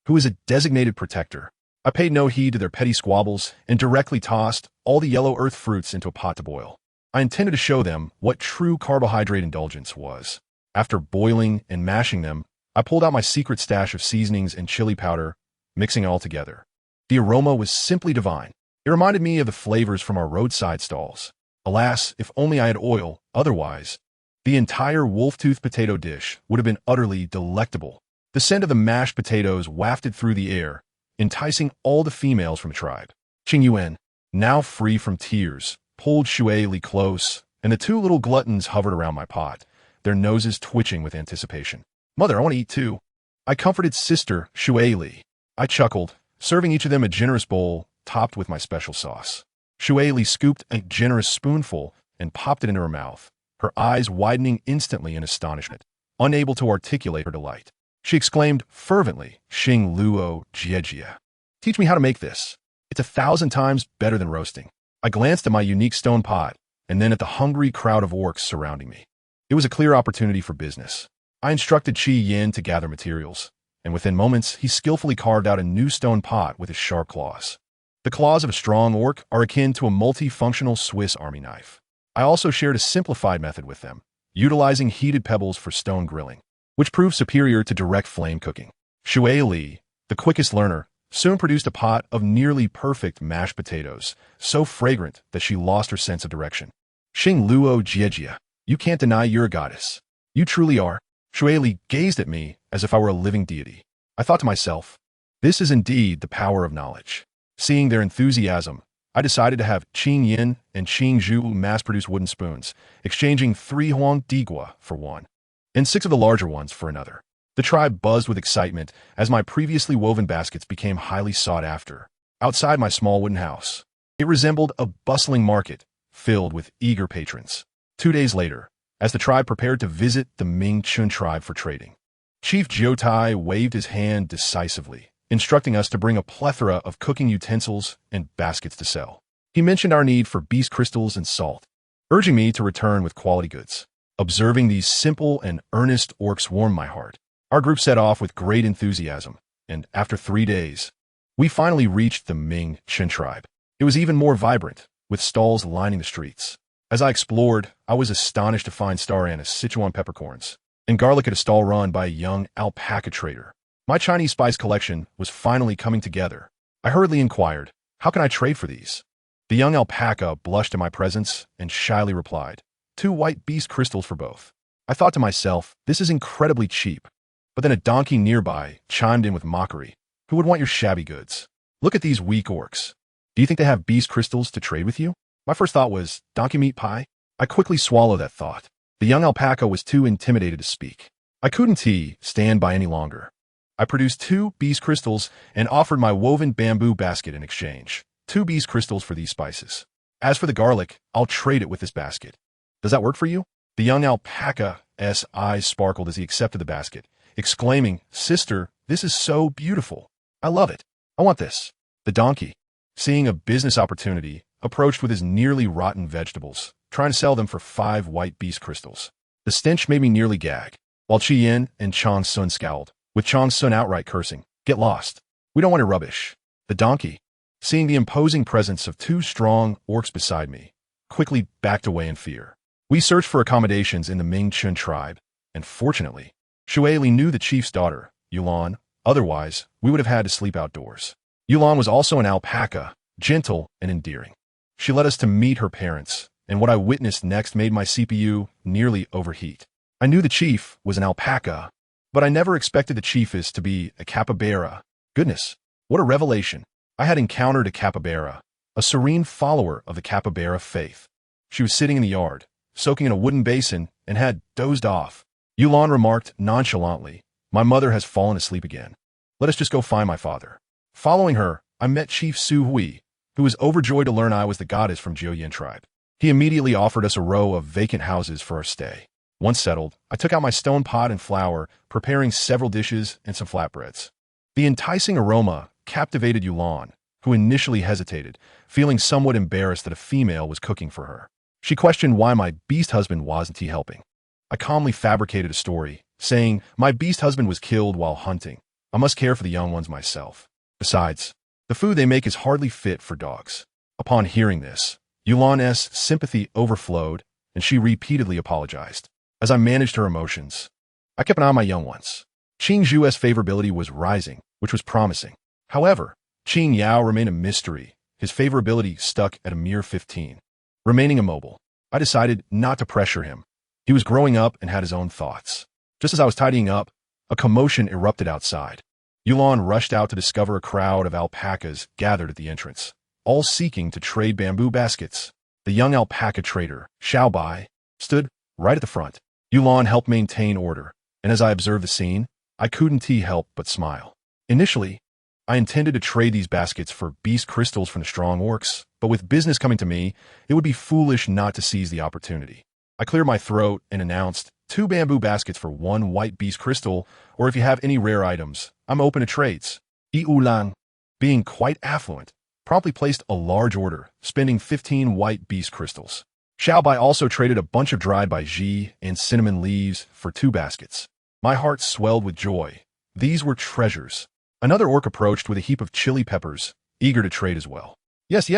who is a designated protector." I paid no heed to their petty squabbles and directly tossed all the yellow earth fruits into a pot to boil. I intended to show them what true carbohydrate indulgence was. After boiling and mashing them, I pulled out my secret stash of seasonings and chili powder, mixing it all together. The aroma was simply divine. It reminded me of the flavors from our roadside stalls. Alas, if only I had oil, otherwise, the entire wolf-tooth potato dish would have been utterly delectable. The scent of the mashed potatoes wafted through the air, enticing all the females from the tribe. Qing Yuan, now free from tears, pulled Shuei Li close, and the 2 little gluttons hovered around my pot, their noses twitching with anticipation. "Mother, I want to eat too." I comforted sister Shuei Li. I chuckled, serving each of them a generous bowl topped with my special sauce. Shuei Li scooped a generous spoonful and popped it into her mouth, her eyes widening instantly in astonishment, unable to articulate her delight. She exclaimed fervently, "Xing Luo Jiejia. Teach me how to make this. It's 1,000 times better than roasting." I glanced at my unique stone pot, and then at the hungry crowd of orcs surrounding me. It was a clear opportunity for business. I instructed Qi Yin to gather materials, and within moments he skillfully carved out a new stone pot with his sharp claws. The claws of a strong orc are akin to a multifunctional Swiss Army knife. I also shared a simplified method with them, utilizing heated pebbles for stone grilling, which proved superior to direct flame cooking. Shuei Li, the quickest learner, soon produced a pot of nearly perfect mashed potatoes, so fragrant that she lost her sense of direction. "Xing Luo Jiejia, you can't deny you're a goddess. You truly are." Shuei Li gazed at me as if I were a living deity. I thought to myself, this is indeed the power of knowledge. Seeing their enthusiasm, I decided to have Qing Yin and Qing Zhu mass-produce wooden spoons, exchanging 3 Huang Digua for 1, and 6 of the larger ones for another. The tribe buzzed with excitement as my previously woven baskets became highly sought after. Outside my small wooden house, it resembled a bustling market filled with eager patrons. 2 days later, as the tribe prepared to visit the Ming Chun tribe for trading, Chief Jiotai waved his hand decisively, instructing us to bring a plethora of cooking utensils and baskets to sell. He mentioned our need for beast crystals and salt, urging me to return with quality goods. Observing these simple and earnest orcs warmed my heart. Our group set off with great enthusiasm, and after 3 days, We finally reached the Ming Chen tribe. It was even more vibrant, with stalls lining the streets. As I explored, I was astonished to find star anise, Sichuan peppercorns, and garlic at a stall run by a young alpaca trader. My Chinese spice collection was finally coming together. I hurriedly inquired, "How can I trade for these?" The young alpaca blushed at my presence and shyly replied, "2 white beast crystals for both." I thought to myself, this is incredibly cheap. But then a donkey nearby chimed in with mockery. "Who would want your shabby goods? Look at these weak orcs. Do you think they have beast crystals to trade with you?" My first thought was, donkey meat pie? I quickly swallowed that thought. The young alpaca was too intimidated to speak. I couldn't stand by any longer. I produced 2 beast crystals and offered my woven bamboo basket in exchange. 2 beast crystals for these spices. As for the garlic, I'll trade it with this basket. Does that work for you? The young alpaca's eyes sparkled as he accepted the basket, exclaiming, "Sister, this is so beautiful. I love it. I want this." The donkey, seeing a business opportunity, approached with his nearly rotten vegetables, trying to sell them for 5 white beast crystals. The stench made me nearly gag, while Chi Yin and Chong Sun scowled, with Chong Sun outright cursing, "Get lost. We don't want your rubbish." The donkey, seeing the imposing presence of 2 strong orcs beside me, quickly backed away in fear. We searched for accommodations in the Ming Chen tribe, and fortunately, Shuai Li knew the chief's daughter, Yulan. Otherwise, we would have had to sleep outdoors. Yulan was also an alpaca, gentle and endearing. She led us to meet her parents, and what I witnessed next made my CPU nearly overheat. I knew the chief was an alpaca, but I never expected the chiefess to be a capybara. Goodness, what a revelation. I had encountered a capybara, a serene follower of the capybara faith. She was sitting in the yard, soaking in a wooden basin, and had dozed off. Yulan remarked nonchalantly, "My mother has fallen asleep again. Let us just go find my father." Following her, I met Chief Su Hui, who was overjoyed to learn I was the goddess from Jiuyin tribe. He immediately offered us a row of vacant houses for our stay. Once settled, I took out my stone pot and flour, preparing several dishes and some flatbreads. The enticing aroma captivated Yulan, who initially hesitated, feeling somewhat embarrassed that a female was cooking for her. She questioned why my beast husband wasn't helping. I calmly fabricated a story, saying, "My beast husband was killed while hunting. I must care for the young ones myself. Besides, the food they make is hardly fit for dogs." Upon hearing this, Yulan's sympathy overflowed, and she repeatedly apologized. As I managed her emotions, I kept an eye on my young ones. Qing Zhu's favorability was rising, which was promising. However, Qing Yao remained a mystery. His favorability stuck at a mere 15. Remaining immobile, I decided not to pressure him. He was growing up and had his own thoughts. Just as I was tidying up, a commotion erupted outside. Yulan rushed out to discover a crowd of alpacas gathered at the entrance, all seeking to trade bamboo baskets. The young alpaca trader, Xiao Bai, stood right at the front. Yulan helped maintain order, and as I observed the scene, I couldn't help but smile. Initially, I intended to trade these baskets for beast crystals from the strong orcs, but with business coming to me, it would be foolish not to seize the opportunity. I cleared my throat and announced, 2 bamboo baskets for 1 white beast crystal, or if you have any rare items, I'm open to trades. Yi Ulang, being quite affluent, promptly placed a large order, spending 15 white beast crystals. Xiao Bai also traded a bunch of dried baiji and cinnamon leaves for 2 baskets. My heart swelled with joy. These were treasures. Another orc approached with a heap of chili peppers, eager to trade as well. Yes.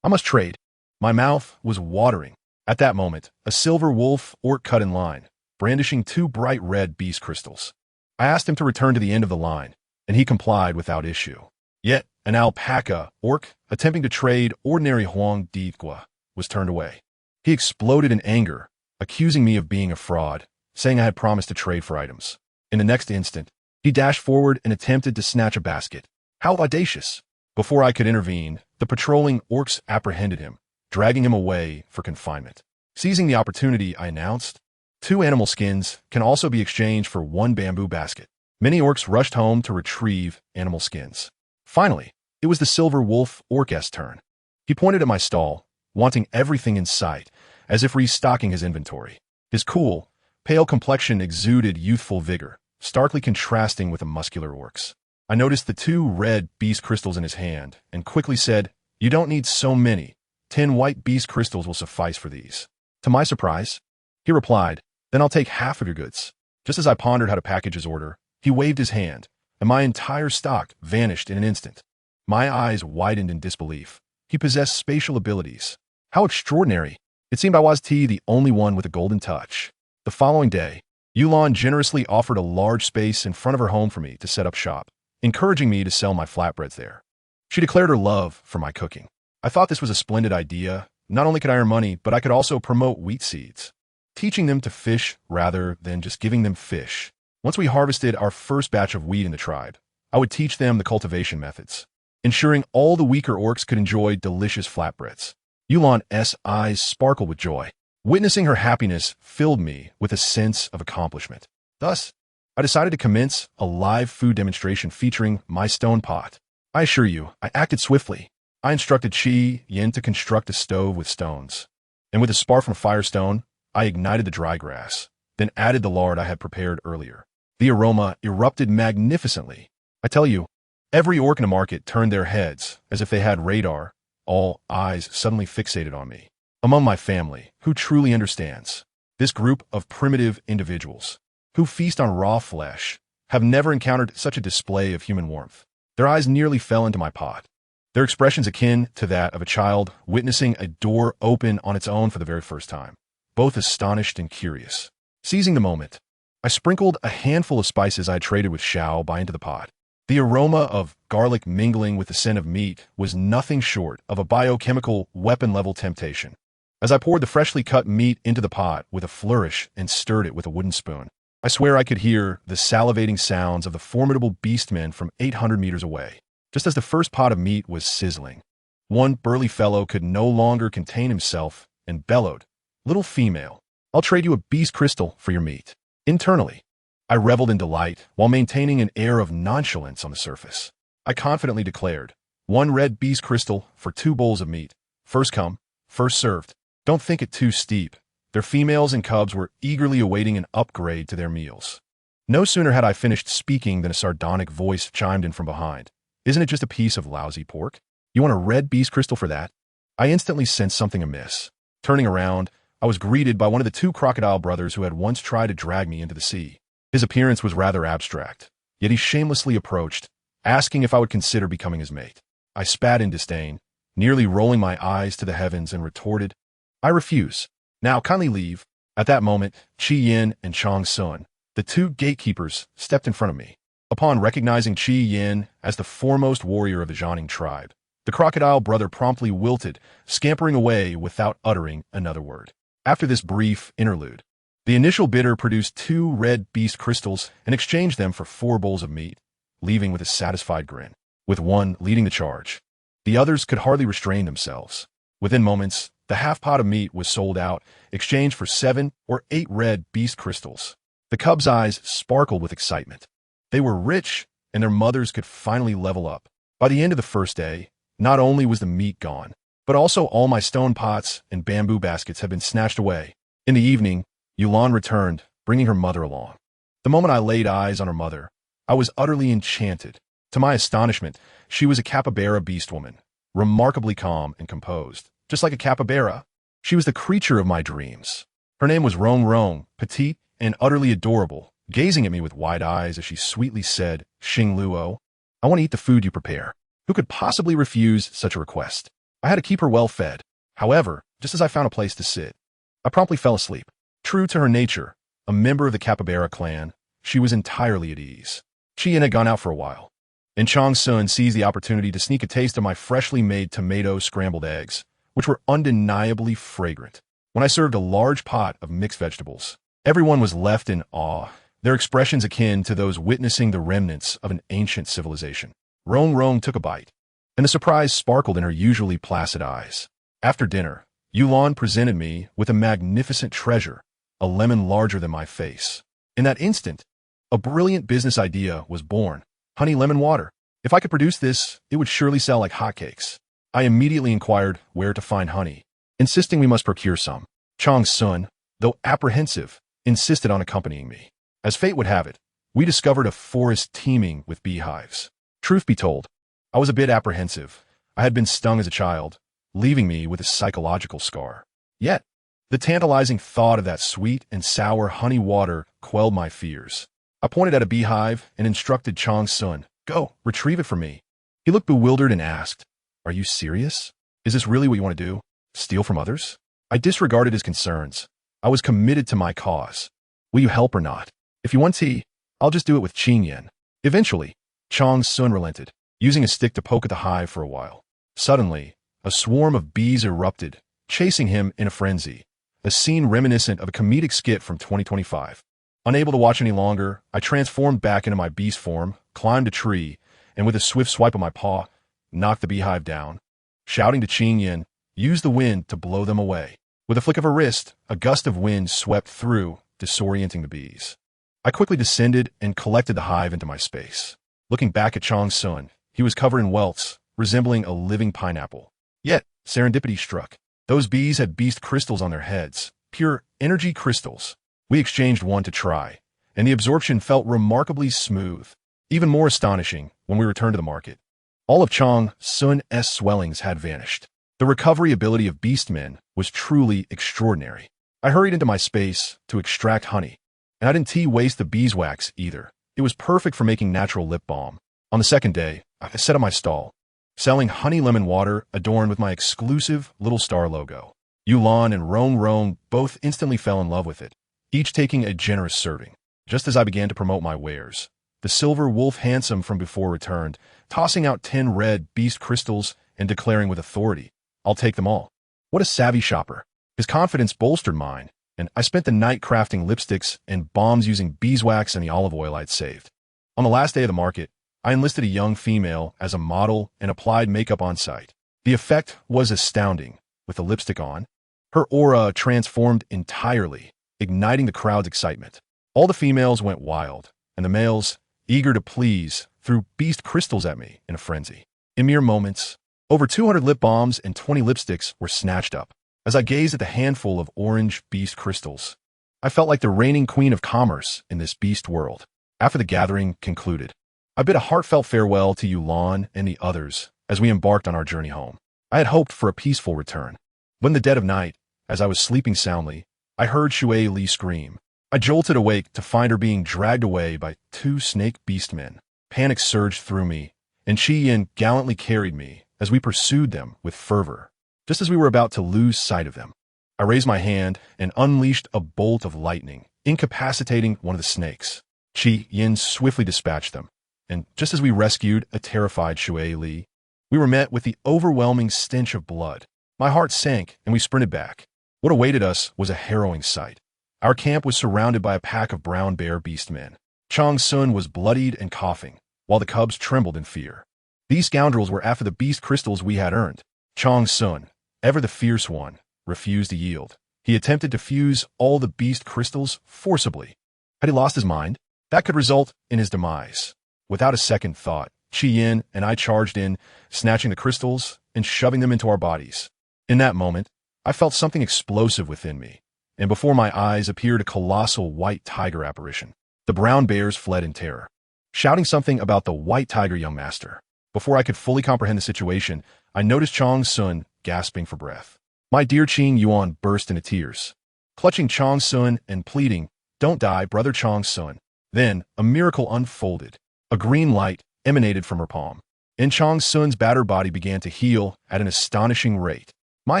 I must trade. My mouth was watering. At that moment, a silver wolf orc cut in line, brandishing 2 bright red beast crystals. I asked him to return to the end of the line, and he complied without issue. Yet, an alpaca orc, attempting to trade ordinary Huang Digua, was turned away. He exploded in anger, accusing me of being a fraud, saying I had promised to trade for items. In the next instant, he dashed forward and attempted to snatch a basket. How audacious! Before I could intervene, the patrolling orcs apprehended him, dragging him away for confinement. Seizing the opportunity, I announced, 2 animal skins can also be exchanged for 1 bamboo basket. Many orcs rushed home to retrieve animal skins. Finally, it was the silver wolf orc's turn. He pointed at my stall, wanting everything in sight, as if restocking his inventory. His cool, pale complexion exuded youthful vigor, starkly contrasting with the muscular orcs. I noticed the 2 red beast crystals in his hand and quickly said, "You don't need so many. 10 white beast crystals will suffice for these." To my surprise, he replied, "Then I'll take half of your goods." Just as I pondered how to package his order, he waved his hand, and my entire stock vanished in an instant. My eyes widened in disbelief. He possessed spatial abilities. How extraordinary! It seemed I was the only one with a golden touch. The following day, Yulon generously offered a large space in front of her home for me to set up shop, encouraging me to sell my flatbreads there. She declared her love for my cooking. I thought this was a splendid idea. Not only could I earn money, but I could also promote wheat seeds, teaching them to fish rather than just giving them fish. Once we harvested our first batch of wheat in the tribe, I would teach them the cultivation methods, ensuring all the weaker orcs could enjoy delicious flatbreads. Yulon's eyes sparkled with joy. Witnessing her happiness filled me with a sense of accomplishment. Thus, I decided to commence a live food demonstration featuring my stone pot. I assure you, I acted swiftly. I instructed Chi Yin to construct a stove with stones, and with a spark from firestone, I ignited the dry grass, then added the lard I had prepared earlier. The aroma erupted magnificently. I tell you, every orc in the market turned their heads as if they had radar, all eyes suddenly fixated on me. Among my family, who truly understands, this group of primitive individuals, who feast on raw flesh, have never encountered such a display of human warmth. Their eyes nearly fell into my pot. Their expressions akin to that of a child witnessing a door open on its own for the very first time, both astonished and curious. Seizing the moment, I sprinkled a handful of spices I had traded with Xiao Bai into the pot. The aroma of garlic mingling with the scent of meat was nothing short of a biochemical weapon-level temptation. As I poured the freshly cut meat into the pot with a flourish and stirred it with a wooden spoon, I swear I could hear the salivating sounds of the formidable beastmen from 800 meters away. Just as the first pot of meat was sizzling, one burly fellow could no longer contain himself and bellowed, "Little female, I'll trade you a beast crystal for your meat." Internally, I reveled in delight while maintaining an air of nonchalance on the surface. I confidently declared, "One red beast crystal for 2 bowls of meat. First come, first served. Don't think it too steep." Their females and cubs were eagerly awaiting an upgrade to their meals. No sooner had I finished speaking than a sardonic voice chimed in from behind. "Isn't it just a piece of lousy pork? You want a red beast crystal for that?" I instantly sensed something amiss. Turning around, I was greeted by one of the 2 crocodile brothers who had once tried to drag me into the sea. His appearance was rather abstract, yet he shamelessly approached, asking if I would consider becoming his mate. I spat in disdain, nearly rolling my eyes to the heavens, and retorted, "I refuse. Now kindly leave." At that moment, Chi Yin and Chong Sun, the 2 gatekeepers, stepped in front of me. Upon recognizing Chi Yin as the foremost warrior of the Jianing tribe, the crocodile brother promptly wilted, scampering away without uttering another word. After this brief interlude, the initial bidder produced 2 red beast crystals and exchanged them for 4 bowls of meat, leaving with a satisfied grin. With one leading the charge, the others could hardly restrain themselves. Within moments, the half pot of meat was sold out, exchanged for 7 or 8 red beast crystals. The cubs' eyes sparkled with excitement. They were rich, and their mothers could finally level up. By the end of the first day, not only was the meat gone, but also all my stone pots and bamboo baskets had been snatched away. In the evening, Yulon returned, bringing her mother along. The moment I laid eyes on her mother, I was utterly enchanted. To my astonishment, she was a capybara beast woman, remarkably calm and composed. Just like a capybara, she was the creature of my dreams. Her name was Rong Rong, petite and utterly adorable, gazing at me with wide eyes as she sweetly said, "Xing Luo, I want to eat the food you prepare." Who could possibly refuse such a request? I had to keep her well fed. However, just as I found a place to sit, I promptly fell asleep. True to her nature, a member of the capybara clan, she was entirely at ease. Chi Yin had gone out for a while, and Chong Sun seized the opportunity to sneak a taste of my freshly made tomato scrambled eggs, which were undeniably fragrant. When I served a large pot of mixed vegetables, everyone was left in awe, their expressions akin to those witnessing the remnants of an ancient civilization. Rong Rong took a bite, and the surprise sparkled in her usually placid eyes. After dinner, Yulon presented me with a magnificent treasure, a lemon larger than my face. In that instant, a brilliant business idea was born: honey lemon water. If I could produce this, it would surely sell like hotcakes. I immediately inquired where to find honey, insisting we must procure some. Chong Sun, though apprehensive, insisted on accompanying me. As fate would have it, we discovered a forest teeming with beehives. Truth be told, I was a bit apprehensive. I had been stung as a child, leaving me with a psychological scar. Yet, the tantalizing thought of that sweet and sour honey water quelled my fears. I pointed at a beehive and instructed Chong Sun, "Go, retrieve it for me." He looked bewildered and asked, "Are you serious? Is this really what you want to do? Steal from others?" I disregarded his concerns. I was committed to my cause. "Will you help or not? If you want tea, I'll just do it with Qing Yin." Eventually, Chong Sun relented, using a stick to poke at the hive for a while. Suddenly, a swarm of bees erupted, chasing him in a frenzy, a scene reminiscent of a comedic skit from 2025. Unable to watch any longer, I transformed back into my beast form, climbed a tree, and with a swift swipe of my paw, knocked the beehive down. Shouting to Qing Yin, used the wind to blow them away. With a flick of her wrist, a gust of wind swept through, disorienting the bees. I quickly descended and collected the hive into my space. Looking back at Chong Sun, he was covered in welts, resembling a living pineapple. Yet, serendipity struck. Those bees had beast crystals on their heads, pure energy crystals. We exchanged one to try, and the absorption felt remarkably smooth. Even more astonishing when we returned to the market. All of Chong Sun's swellings had vanished. The recovery ability of beastmen was truly extraordinary. I hurried into my space to extract honey, and I didn't waste the beeswax either. It was perfect for making natural lip balm. On the second day, I set up my stall, selling honey lemon water adorned with my exclusive little star logo. Yulan and Rong both instantly fell in love with it, each taking a generous serving. Just as I began to promote my wares, the silver wolf handsome from before returned, tossing out 10 red beast crystals and declaring with authority, "I'll take them all." What a savvy shopper. His confidence bolstered mine, and I spent the night crafting lipsticks and balms using beeswax and the olive oil I'd saved. On the last day of the market, I enlisted a young female as a model and applied makeup on site. The effect was astounding. With the lipstick on, her aura transformed entirely, igniting the crowd's excitement. All the females went wild, and the males, eager to please, threw beast crystals at me in a frenzy. In mere moments, over 200 lip balms and 20 lipsticks were snatched up. As I gazed at the handful of orange beast crystals, I felt like the reigning queen of commerce in this beast world. After the gathering concluded, I bid a heartfelt farewell to Yulan and the others as we embarked on our journey home. I had hoped for a peaceful return. But in the dead of night, as I was sleeping soundly, I heard Shui Li scream. I jolted awake to find her being dragged away by 2 snake beastmen. Panic surged through me, and Qi Yin gallantly carried me as we pursued them with fervor. Just as we were about to lose sight of them, I raised my hand and unleashed a bolt of lightning, incapacitating one of the snakes. Qi Yin swiftly dispatched them, and just as we rescued a terrified Shui Li, we were met with the overwhelming stench of blood. My heart sank, and we sprinted back. What awaited us was a harrowing sight. Our camp was surrounded by a pack of brown bear beastmen. Chong Sun was bloodied and coughing, while the cubs trembled in fear. These scoundrels were after the beast crystals we had earned. Chong Sun, ever the fierce one, refused to yield. He attempted to fuse all the beast crystals forcibly. Had he lost his mind? That could result in his demise. Without a second thought, Qi Yin and I charged in, snatching the crystals and shoving them into our bodies. In that moment, I felt something explosive within me, and before my eyes appeared a colossal white tiger apparition. The brown bears fled in terror, shouting something about the white tiger young master. Before I could fully comprehend the situation, I noticed Chong Sun gasping for breath. My dear Qing Yuan burst into tears, clutching Chong Sun and pleading, "Don't die, brother Chong Sun." Then, a miracle unfolded. A green light emanated from her palm, and Chong Sun's battered body began to heal at an astonishing rate. My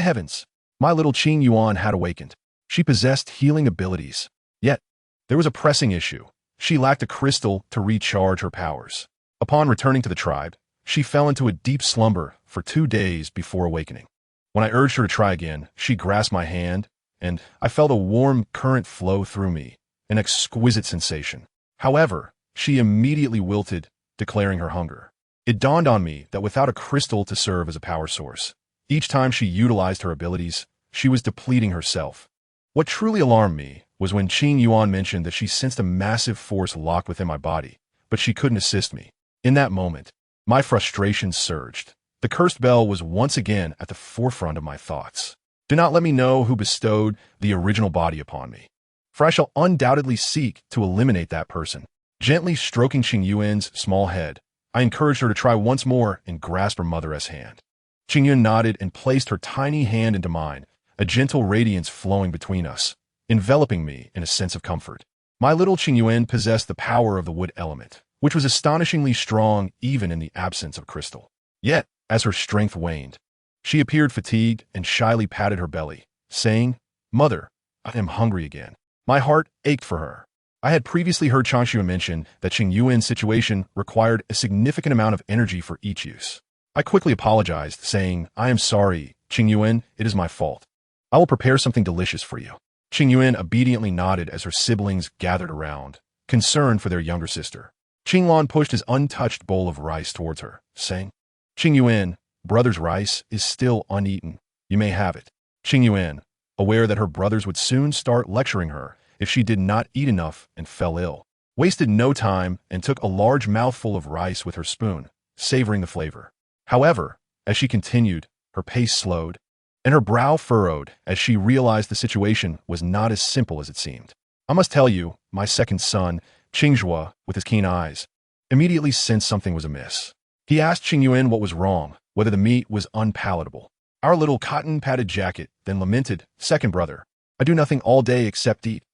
heavens! My little Qing Yuan had awakened. She possessed healing abilities. Yet, there was a pressing issue. She lacked a crystal to recharge her powers. Upon returning to the tribe, she fell into a deep slumber for 2 days before awakening. When I urged her to try again, she grasped my hand, and I felt a warm current flow through me, an exquisite sensation. However, she immediately wilted, declaring her hunger. It dawned on me that without a crystal to serve as a power source, each time she utilized her abilities, she was depleting herself. What truly alarmed me was when Qing Yuan mentioned that she sensed a massive force locked within my body, but she couldn't assist me. In that moment, my frustration surged. The cursed bell was once again at the forefront of my thoughts. Do not let me know who bestowed the original body upon me, for I shall undoubtedly seek to eliminate that person. Gently stroking Qing Yuan's small head, I encouraged her to try once more and grasp her mother's hand. Qing Yuan nodded and placed her tiny hand into mine, a gentle radiance flowing between us, enveloping me in a sense of comfort. My little Qing Yuan possessed the power of the wood element, which was astonishingly strong even in the absence of crystal. Yet, as her strength waned, she appeared fatigued and shyly patted her belly, saying, "Mother, I am hungry again." My heart ached for her. I had previously heard Changshu mention that Qing Yuan's situation required a significant amount of energy for each use. I quickly apologized, saying, "I am sorry, Qing Yuan, it is my fault. I will prepare something delicious for you." Qing Yuan obediently nodded as her siblings gathered around, concerned for their younger sister. Qing Lan pushed his untouched bowl of rice towards her, saying, "Qing Yuan, brother's rice is still uneaten. You may have it." Qing Yuan, aware that her brothers would soon start lecturing her if she did not eat enough and fell ill, wasted no time and took a large mouthful of rice with her spoon, savoring the flavor. However, as she continued, her pace slowed, and her brow furrowed as she realized the situation was not as simple as it seemed. "I must tell you, my second son, Qingzhua, with his keen eyes, immediately sensed something was amiss. He asked Qing Yuan what was wrong, whether the meat was unpalatable. Our little cotton-padded jacket then lamented, 'Second brother, I do nothing all day except eat.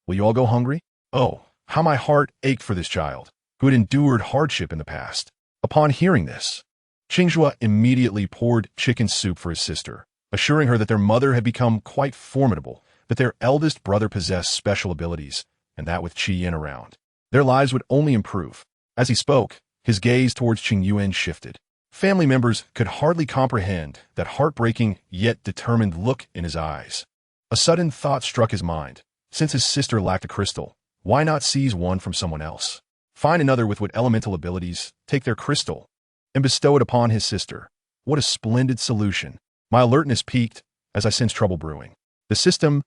Will you all go hungry?' Oh, how my heart ached for this child, who had endured hardship in the past. Upon hearing this, Qingzhua immediately poured chicken soup for his sister, assuring her that their mother had become quite formidable, that their eldest brother possessed special abilities, and that with Qi Yin around, their lives would only improve. As he spoke, his gaze towards Qing Yuan shifted. Family members could hardly comprehend that heartbreaking yet determined look in his eyes. A sudden thought struck his mind. Since his sister lacked a crystal, why not seize one from someone else? Find another with elemental abilities, take their crystal, and bestow it upon his sister. What a splendid solution. My alertness peaked as I sensed trouble brewing. The system's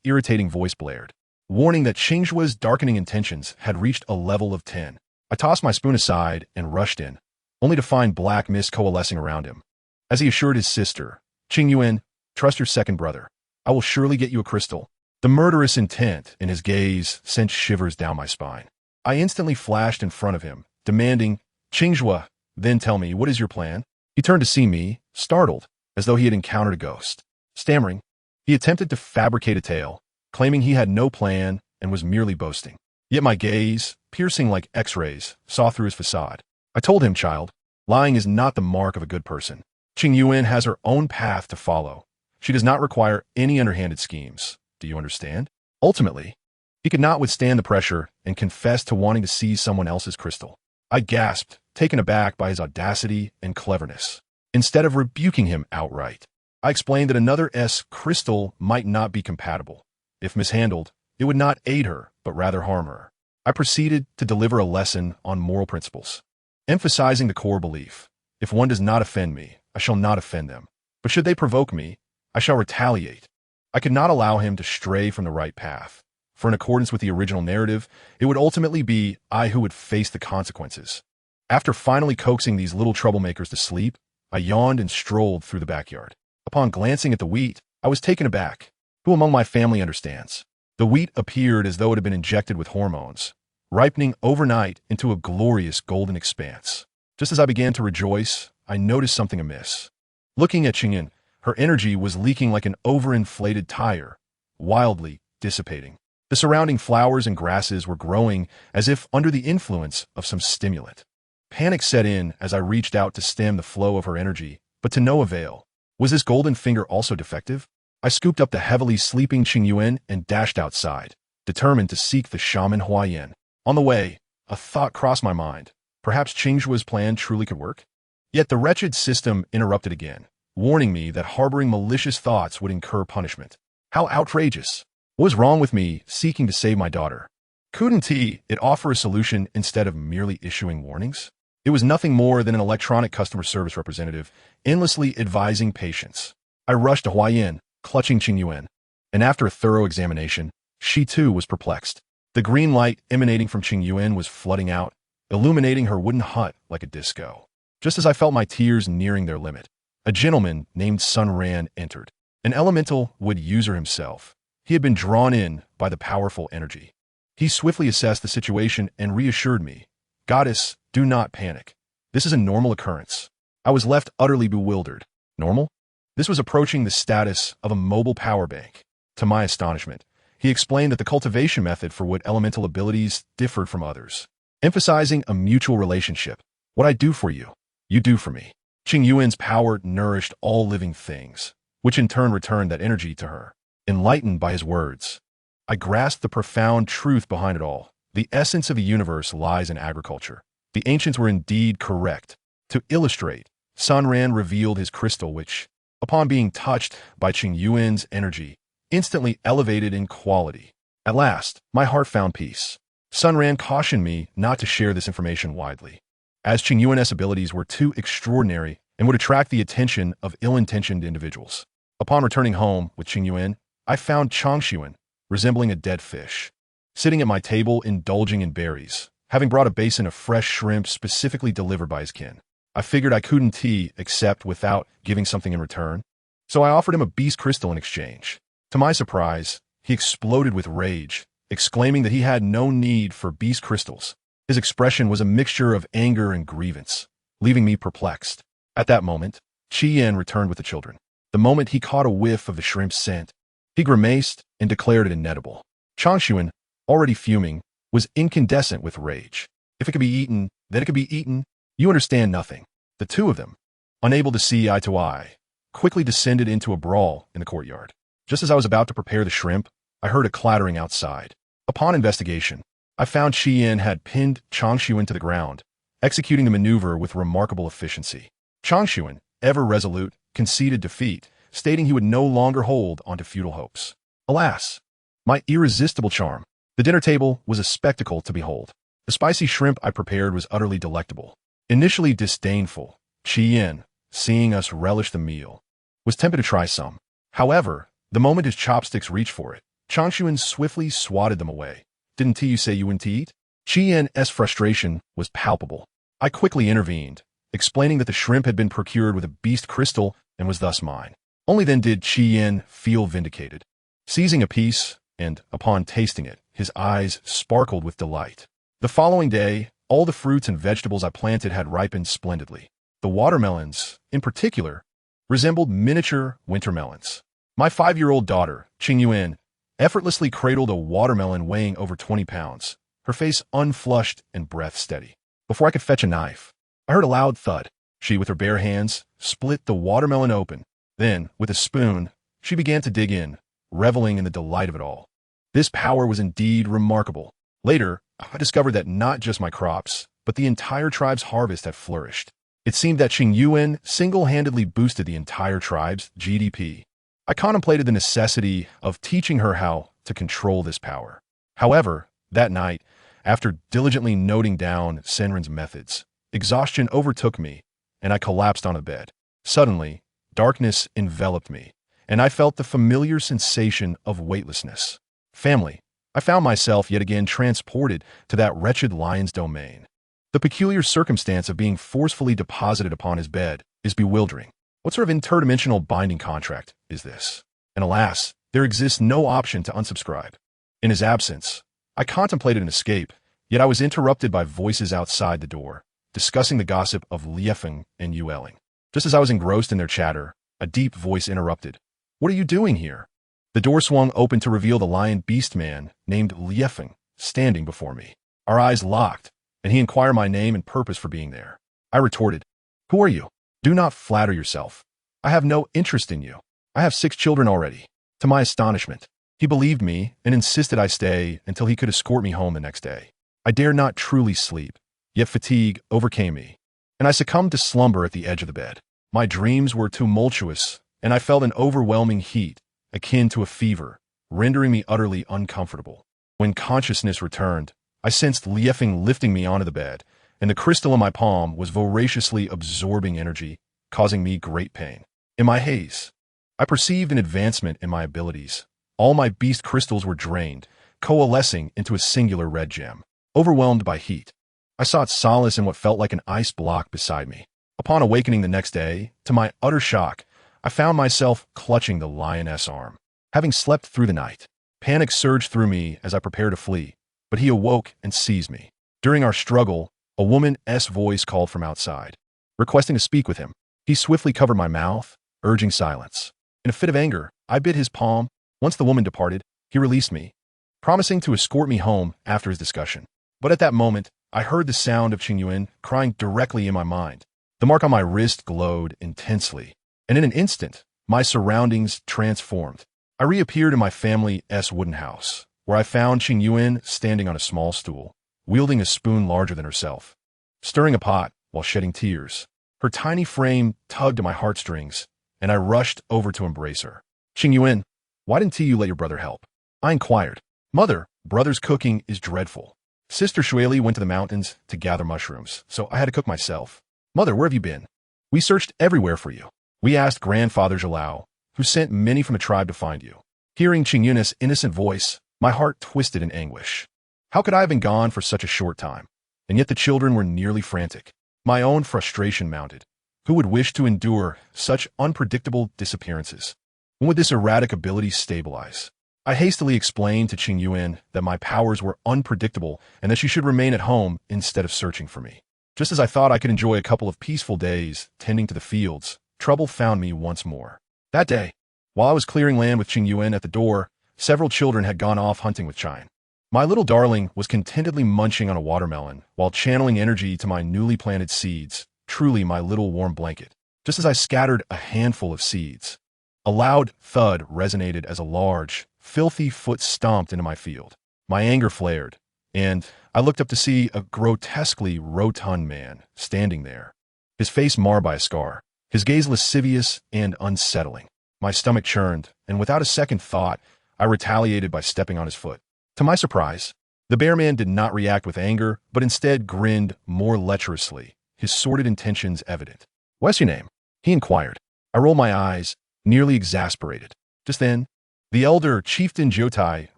irritating voice blared, warning that Qingzhua's darkening intentions had reached a level of 10. I tossed my spoon aside and rushed in, only to find black mist coalescing around him. As he assured his sister, "Qing Yuan, trust your second brother. I will surely get you a crystal." The murderous intent in his gaze sent shivers down my spine. I instantly flashed in front of him, demanding, "Qingzhua, then tell me, what is your plan?" He turned to see me, startled, as though he had encountered a ghost. Stammering, he attempted to fabricate a tale, claiming he had no plan and was merely boasting. Yet my gaze, piercing like X-rays, saw through his facade. I told him, "Child, lying is not the mark of a good person. Qing Yuan has her own path to follow. She does not require any underhanded schemes. Do you understand?" Ultimately, he could not withstand the pressure and confessed to wanting to seize someone else's crystal. I gasped, taken aback by his audacity and cleverness. Instead of rebuking him outright, I explained that another's crystal might not be compatible. If mishandled, it would not aid her, but rather harm her. I proceeded to deliver a lesson on moral principles, emphasizing the core belief: if one does not offend me, I shall not offend them. But should they provoke me, I shall retaliate. I could not allow him to stray from the right path, for in accordance with the original narrative, it would ultimately be I who would face the consequences. After finally coaxing these little troublemakers to sleep, I yawned and strolled through the backyard. Upon glancing at the wheat, I was taken aback. Who among my family understands? The wheat appeared as though it had been injected with hormones, ripening overnight into a glorious golden expanse. Just as I began to rejoice, I noticed something amiss. Looking at Qingyan, her energy was leaking like an overinflated tire, wildly dissipating. The surrounding flowers and grasses were growing as if under the influence of some stimulant. Panic set in as I reached out to stem the flow of her energy, but to no avail. Was this golden finger also defective? I scooped up the heavily sleeping Qing Yuan and dashed outside, determined to seek the shaman Huayan. On the way, a thought crossed my mind. Perhaps Qingzhua's plan truly could work? Yet the wretched system interrupted again, warning me that harboring malicious thoughts would incur punishment. How outrageous! What was wrong with me seeking to save my daughter? Couldn't it offer a solution instead of merely issuing warnings? It was nothing more than an electronic customer service representative, endlessly advising patients. I rushed to Huayan, clutching Qing Yuan, and after a thorough examination, she too was perplexed. The green light emanating from Qing Yuan was flooding out, illuminating her wooden hut like a disco. Just as I felt my tears nearing their limit, a gentleman named Sun Ran entered. An elemental wood user himself, he had been drawn in by the powerful energy. He swiftly assessed the situation and reassured me, "Goddess, do not panic. This is a normal occurrence." I was left utterly bewildered. Normal? This was approaching the status of a mobile power bank. To my astonishment, he explained that the cultivation method for wood elemental abilities differed from others, emphasizing a mutual relationship. What I do for you, you do for me. Qing Yuan's power nourished all living things, which in turn returned that energy to her. Enlightened by his words, I grasped the profound truth behind it all. The essence of the universe lies in agriculture. The ancients were indeed correct. To illustrate, Sun Ran revealed his crystal which, upon being touched by Qing Yuan's energy, instantly elevated in quality. At last, my heart found peace. Sun Ran cautioned me not to share this information widely, as Qing Yuan's abilities were too extraordinary and would attract the attention of ill-intentioned individuals. Upon returning home with Qing Yuan, I found Chang Xuan, resembling a dead fish, sitting at my table indulging in berries, having brought a basin of fresh shrimp specifically delivered by his kin. I figured I couldn't accept without giving something in return, so I offered him a beast crystal in exchange. To my surprise, he exploded with rage, exclaiming that he had no need for beast crystals. His expression was a mixture of anger and grievance, leaving me perplexed. At that moment, Qi Yan returned with the children. The moment he caught a whiff of the shrimp scent, he grimaced and declared it inedible. Chang Xuan, already fuming, was incandescent with rage. If it could be eaten, then it could be eaten. You understand nothing. The two of them, unable to see eye to eye, quickly descended into a brawl in the courtyard. Just as I was about to prepare the shrimp, I heard a clattering outside. Upon investigation, I found Qi Yan had pinned Chang Xuan to the ground, executing the maneuver with remarkable efficiency. Chang Xuan, ever resolute, conceded defeat, stating he would no longer hold on to futile hopes. Alas, my irresistible charm. The dinner table was a spectacle to behold. The spicy shrimp I prepared was utterly delectable. Initially disdainful, Qi Yan, seeing us relish the meal, was tempted to try some. However, the moment his chopsticks reached for it, Chang Xuan swiftly swatted them away. Didn't you say you wouldn't eat? Qi Yan's frustration was palpable. I quickly intervened, explaining that the shrimp had been procured with a beast crystal and was thus mine. Only then did Qi Yan feel vindicated. Seizing a piece, and, upon tasting it, his eyes sparkled with delight. The following day, all the fruits and vegetables I planted had ripened splendidly. The watermelons, in particular, resembled miniature winter melons. My 5-year-old daughter, Qing Yuan, effortlessly cradled a watermelon weighing over 20 pounds, her face unflushed and breath steady. Before I could fetch a knife, I heard a loud thud. She, with her bare hands, split the watermelon open. Then, with a spoon, she began to dig in, reveling in the delight of it all. This power was indeed remarkable. Later, I discovered that not just my crops, but the entire tribe's harvest had flourished. It seemed that Qing Yuan single-handedly boosted the entire tribe's GDP. I contemplated the necessity of teaching her how to control this power. However, that night, after diligently noting down Senrin's methods, exhaustion overtook me, and I collapsed on a bed. Suddenly, darkness enveloped me, and I felt the familiar sensation of weightlessness. Family, I found myself yet again transported to that wretched lion's domain. The peculiar circumstance of being forcefully deposited upon his bed is bewildering. What sort of interdimensional binding contract is this? And alas, there exists no option to unsubscribe. In his absence, I contemplated an escape, yet I was interrupted by voices outside the door, discussing the gossip of Liefeng and Yueling. Just as I was engrossed in their chatter, a deep voice interrupted. What are you doing here? The door swung open to reveal the lion beast man named Liefeng standing before me. Our eyes locked, and he inquired my name and purpose for being there. I retorted, "Who are you? Do not flatter yourself. I have no interest in you. I have 6 children already." To my astonishment, he believed me and insisted I stay until he could escort me home the next day. I dared not truly sleep, yet fatigue overcame me, and I succumbed to slumber at the edge of the bed. My dreams were tumultuous, and I felt an overwhelming heat, akin to a fever, rendering me utterly uncomfortable. When consciousness returned, I sensed Liefeng lifting me onto the bed, and the crystal in my palm was voraciously absorbing energy, causing me great pain. In my haze, I perceived an advancement in my abilities. All my beast crystals were drained, coalescing into a singular red gem. Overwhelmed by heat, I sought solace in what felt like an ice block beside me. Upon awakening the next day, to my utter shock, I found myself clutching the lioness arm. Having slept through the night, panic surged through me as I prepared to flee, but he awoke and seized me. During our struggle, a woman's voice called from outside, requesting to speak with him. He swiftly covered my mouth, urging silence. In a fit of anger, I bit his palm. Once the woman departed, he released me, promising to escort me home after his discussion. But at that moment, I heard the sound of Qing Yuan crying directly in my mind. The mark on my wrist glowed intensely, and in an instant, my surroundings transformed. I reappeared in my family's wooden house, where I found Qingyuan standing on a small stool, wielding a spoon larger than herself, stirring a pot while shedding tears. Her tiny frame tugged at my heartstrings, and I rushed over to embrace her. Qingyuan, why didn't you let your brother help? I inquired. Mother, brother's cooking is dreadful. Sister Shueli went to the mountains to gather mushrooms, so I had to cook myself. Mother, where have you been? We searched everywhere for you. We asked grandfather Zhalao, who sent many from the tribe to find you. Hearing Qingyun's innocent voice, my heart twisted in anguish. How could I have been gone for such a short time? And yet the children were nearly frantic. My own frustration mounted. Who would wish to endure such unpredictable disappearances? When would this erratic ability stabilize? I hastily explained to Qingyuan that my powers were unpredictable and that she should remain at home instead of searching for me. Just as I thought I could enjoy a couple of peaceful days tending to the fields, trouble found me once more. That day, while I was clearing land with Qingyuan at the door, several children had gone off hunting with Chine. My little darling was contentedly munching on a watermelon while channeling energy to my newly planted seeds, truly my little warm blanket. Just as I scattered a handful of seeds, a loud thud resonated as a large, filthy foot stomped into my field. My anger flared, and I looked up to see a grotesquely rotund man standing there, his face marred by a scar, his gaze lascivious and unsettling. My stomach churned, and without a second thought, I retaliated by stepping on his foot. To my surprise, the bear man did not react with anger, but instead grinned more lecherously, his sordid intentions evident. What's your name? He inquired. I rolled my eyes, nearly exasperated. Just then, the elder chieftain Jotai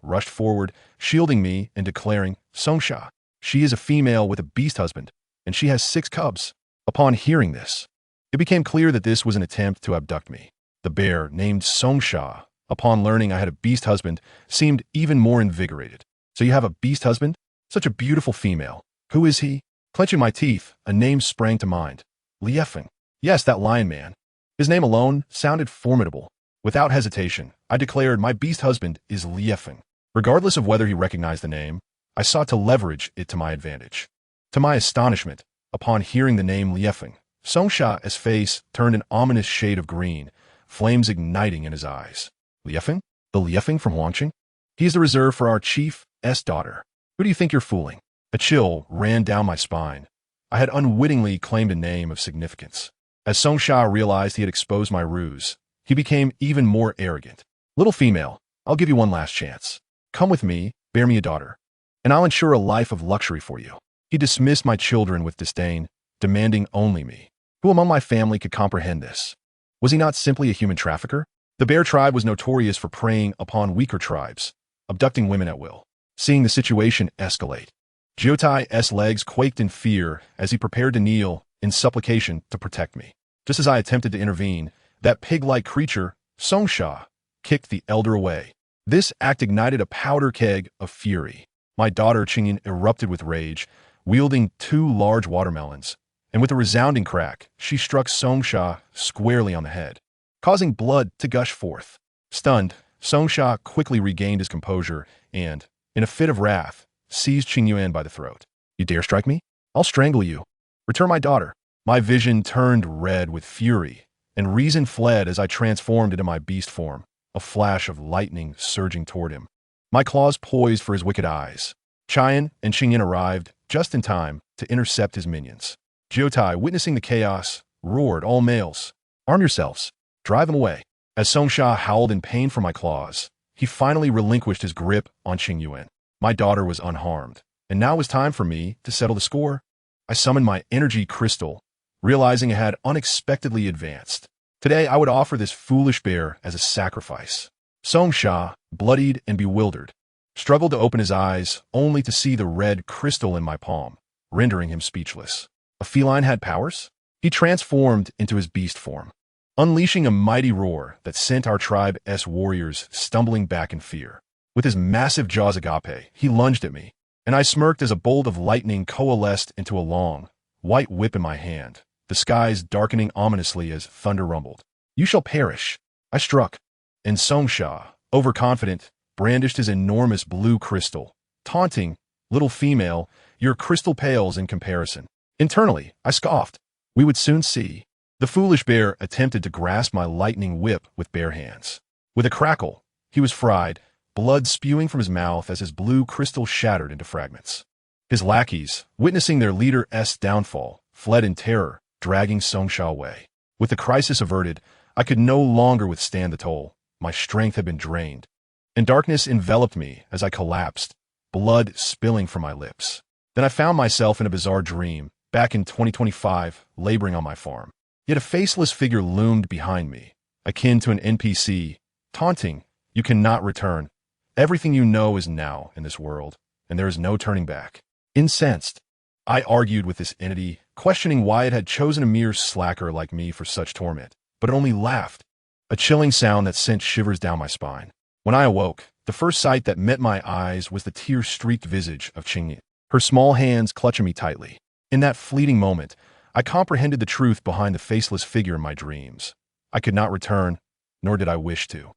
rushed forward, shielding me and declaring, Songsha, she is a female with a beast husband, and she has 6 cubs. Upon hearing this, it became clear that this was an attempt to abduct me. The bear, named Songsha, upon learning I had a beast husband, seemed even more invigorated. So you have a beast husband? Such a beautiful female. Who is he? Clenching my teeth, a name sprang to mind. Liefeng. Yes, that lion man. His name alone sounded formidable. Without hesitation, I declared my beast husband is Liefeng. Regardless of whether he recognized the name, I sought to leverage it to my advantage. To my astonishment, upon hearing the name Liefeng, Songsha's face turned an ominous shade of green, flames igniting in his eyes. Liefeng? The Liefeng from Huangqing? He is the reserve for our chief's daughter. Who do you think you're fooling? A chill ran down my spine. I had unwittingly claimed a name of significance. As Songsha realized he had exposed my ruse, he became even more arrogant. Little female, I'll give you one last chance. Come with me, bear me a daughter, and I'll ensure a life of luxury for you. He dismissed my children with disdain, demanding only me. Who among my family could comprehend this? Was he not simply a human trafficker? The bear tribe was notorious for preying upon weaker tribes, abducting women at will. Seeing the situation escalate, Jiotai's legs quaked in fear as he prepared to kneel in supplication to protect me. Just as I attempted to intervene, that pig-like creature, Songsha, kicked the elder away. This act ignited a powder keg of fury. My daughter Qingyin erupted with rage, wielding 2 large watermelons, and with a resounding crack, she struck Songsha squarely on the head, causing blood to gush forth. Stunned, Songsha quickly regained his composure and, in a fit of wrath, seized Qingyuan by the throat. You dare strike me? I'll strangle you. Return my daughter. My vision turned red with fury, and reason fled as I transformed into my beast form, a flash of lightning surging toward him. My claws poised for his wicked eyes. Qian and Qingyin arrived just in time to intercept his minions. Jiotai, witnessing the chaos, roared, all males, arm yourselves, drive him away. As Songsha howled in pain for my claws, he finally relinquished his grip on Qingyuan. My daughter was unharmed, and now it was time for me to settle the score. I summoned my energy crystal, realizing it had unexpectedly advanced. Today I would offer this foolish bear as a sacrifice. Songsha, bloodied and bewildered, struggled to open his eyes only to see the red crystal in my palm, rendering him speechless. A feline had powers? He transformed into his beast form, unleashing a mighty roar that sent our tribe's warriors stumbling back in fear. With his massive jaws agape, he lunged at me, and I smirked as a bolt of lightning coalesced into a long, white whip in my hand, the skies darkening ominously as thunder rumbled. You shall perish. I struck, and Songsha, overconfident, brandished his enormous blue crystal, taunting, little female, your crystal pales in comparison. Internally, I scoffed. We would soon see. The foolish bear attempted to grasp my lightning whip with bare hands. With a crackle, he was fried, blood spewing from his mouth as his blue crystal shattered into fragments. His lackeys, witnessing their leader's downfall, fled in terror, dragging Songsha away. With the crisis averted, I could no longer withstand the toll. My strength had been drained, and darkness enveloped me as I collapsed, blood spilling from my lips. Then I found myself in a bizarre dream, back in 2025, laboring on my farm. Yet a faceless figure loomed behind me, akin to an NPC, taunting, "You cannot return. Everything you know is now in this world, and there is no turning back." Incensed, I argued with this entity, questioning why it had chosen a mere slacker like me for such torment, but it only laughed, a chilling sound that sent shivers down my spine. When I awoke, the first sight that met my eyes was the tear-streaked visage of Qingyin, her small hands clutching me tightly. In that fleeting moment, I comprehended the truth behind the faceless figure in my dreams. I could not return, nor did I wish to.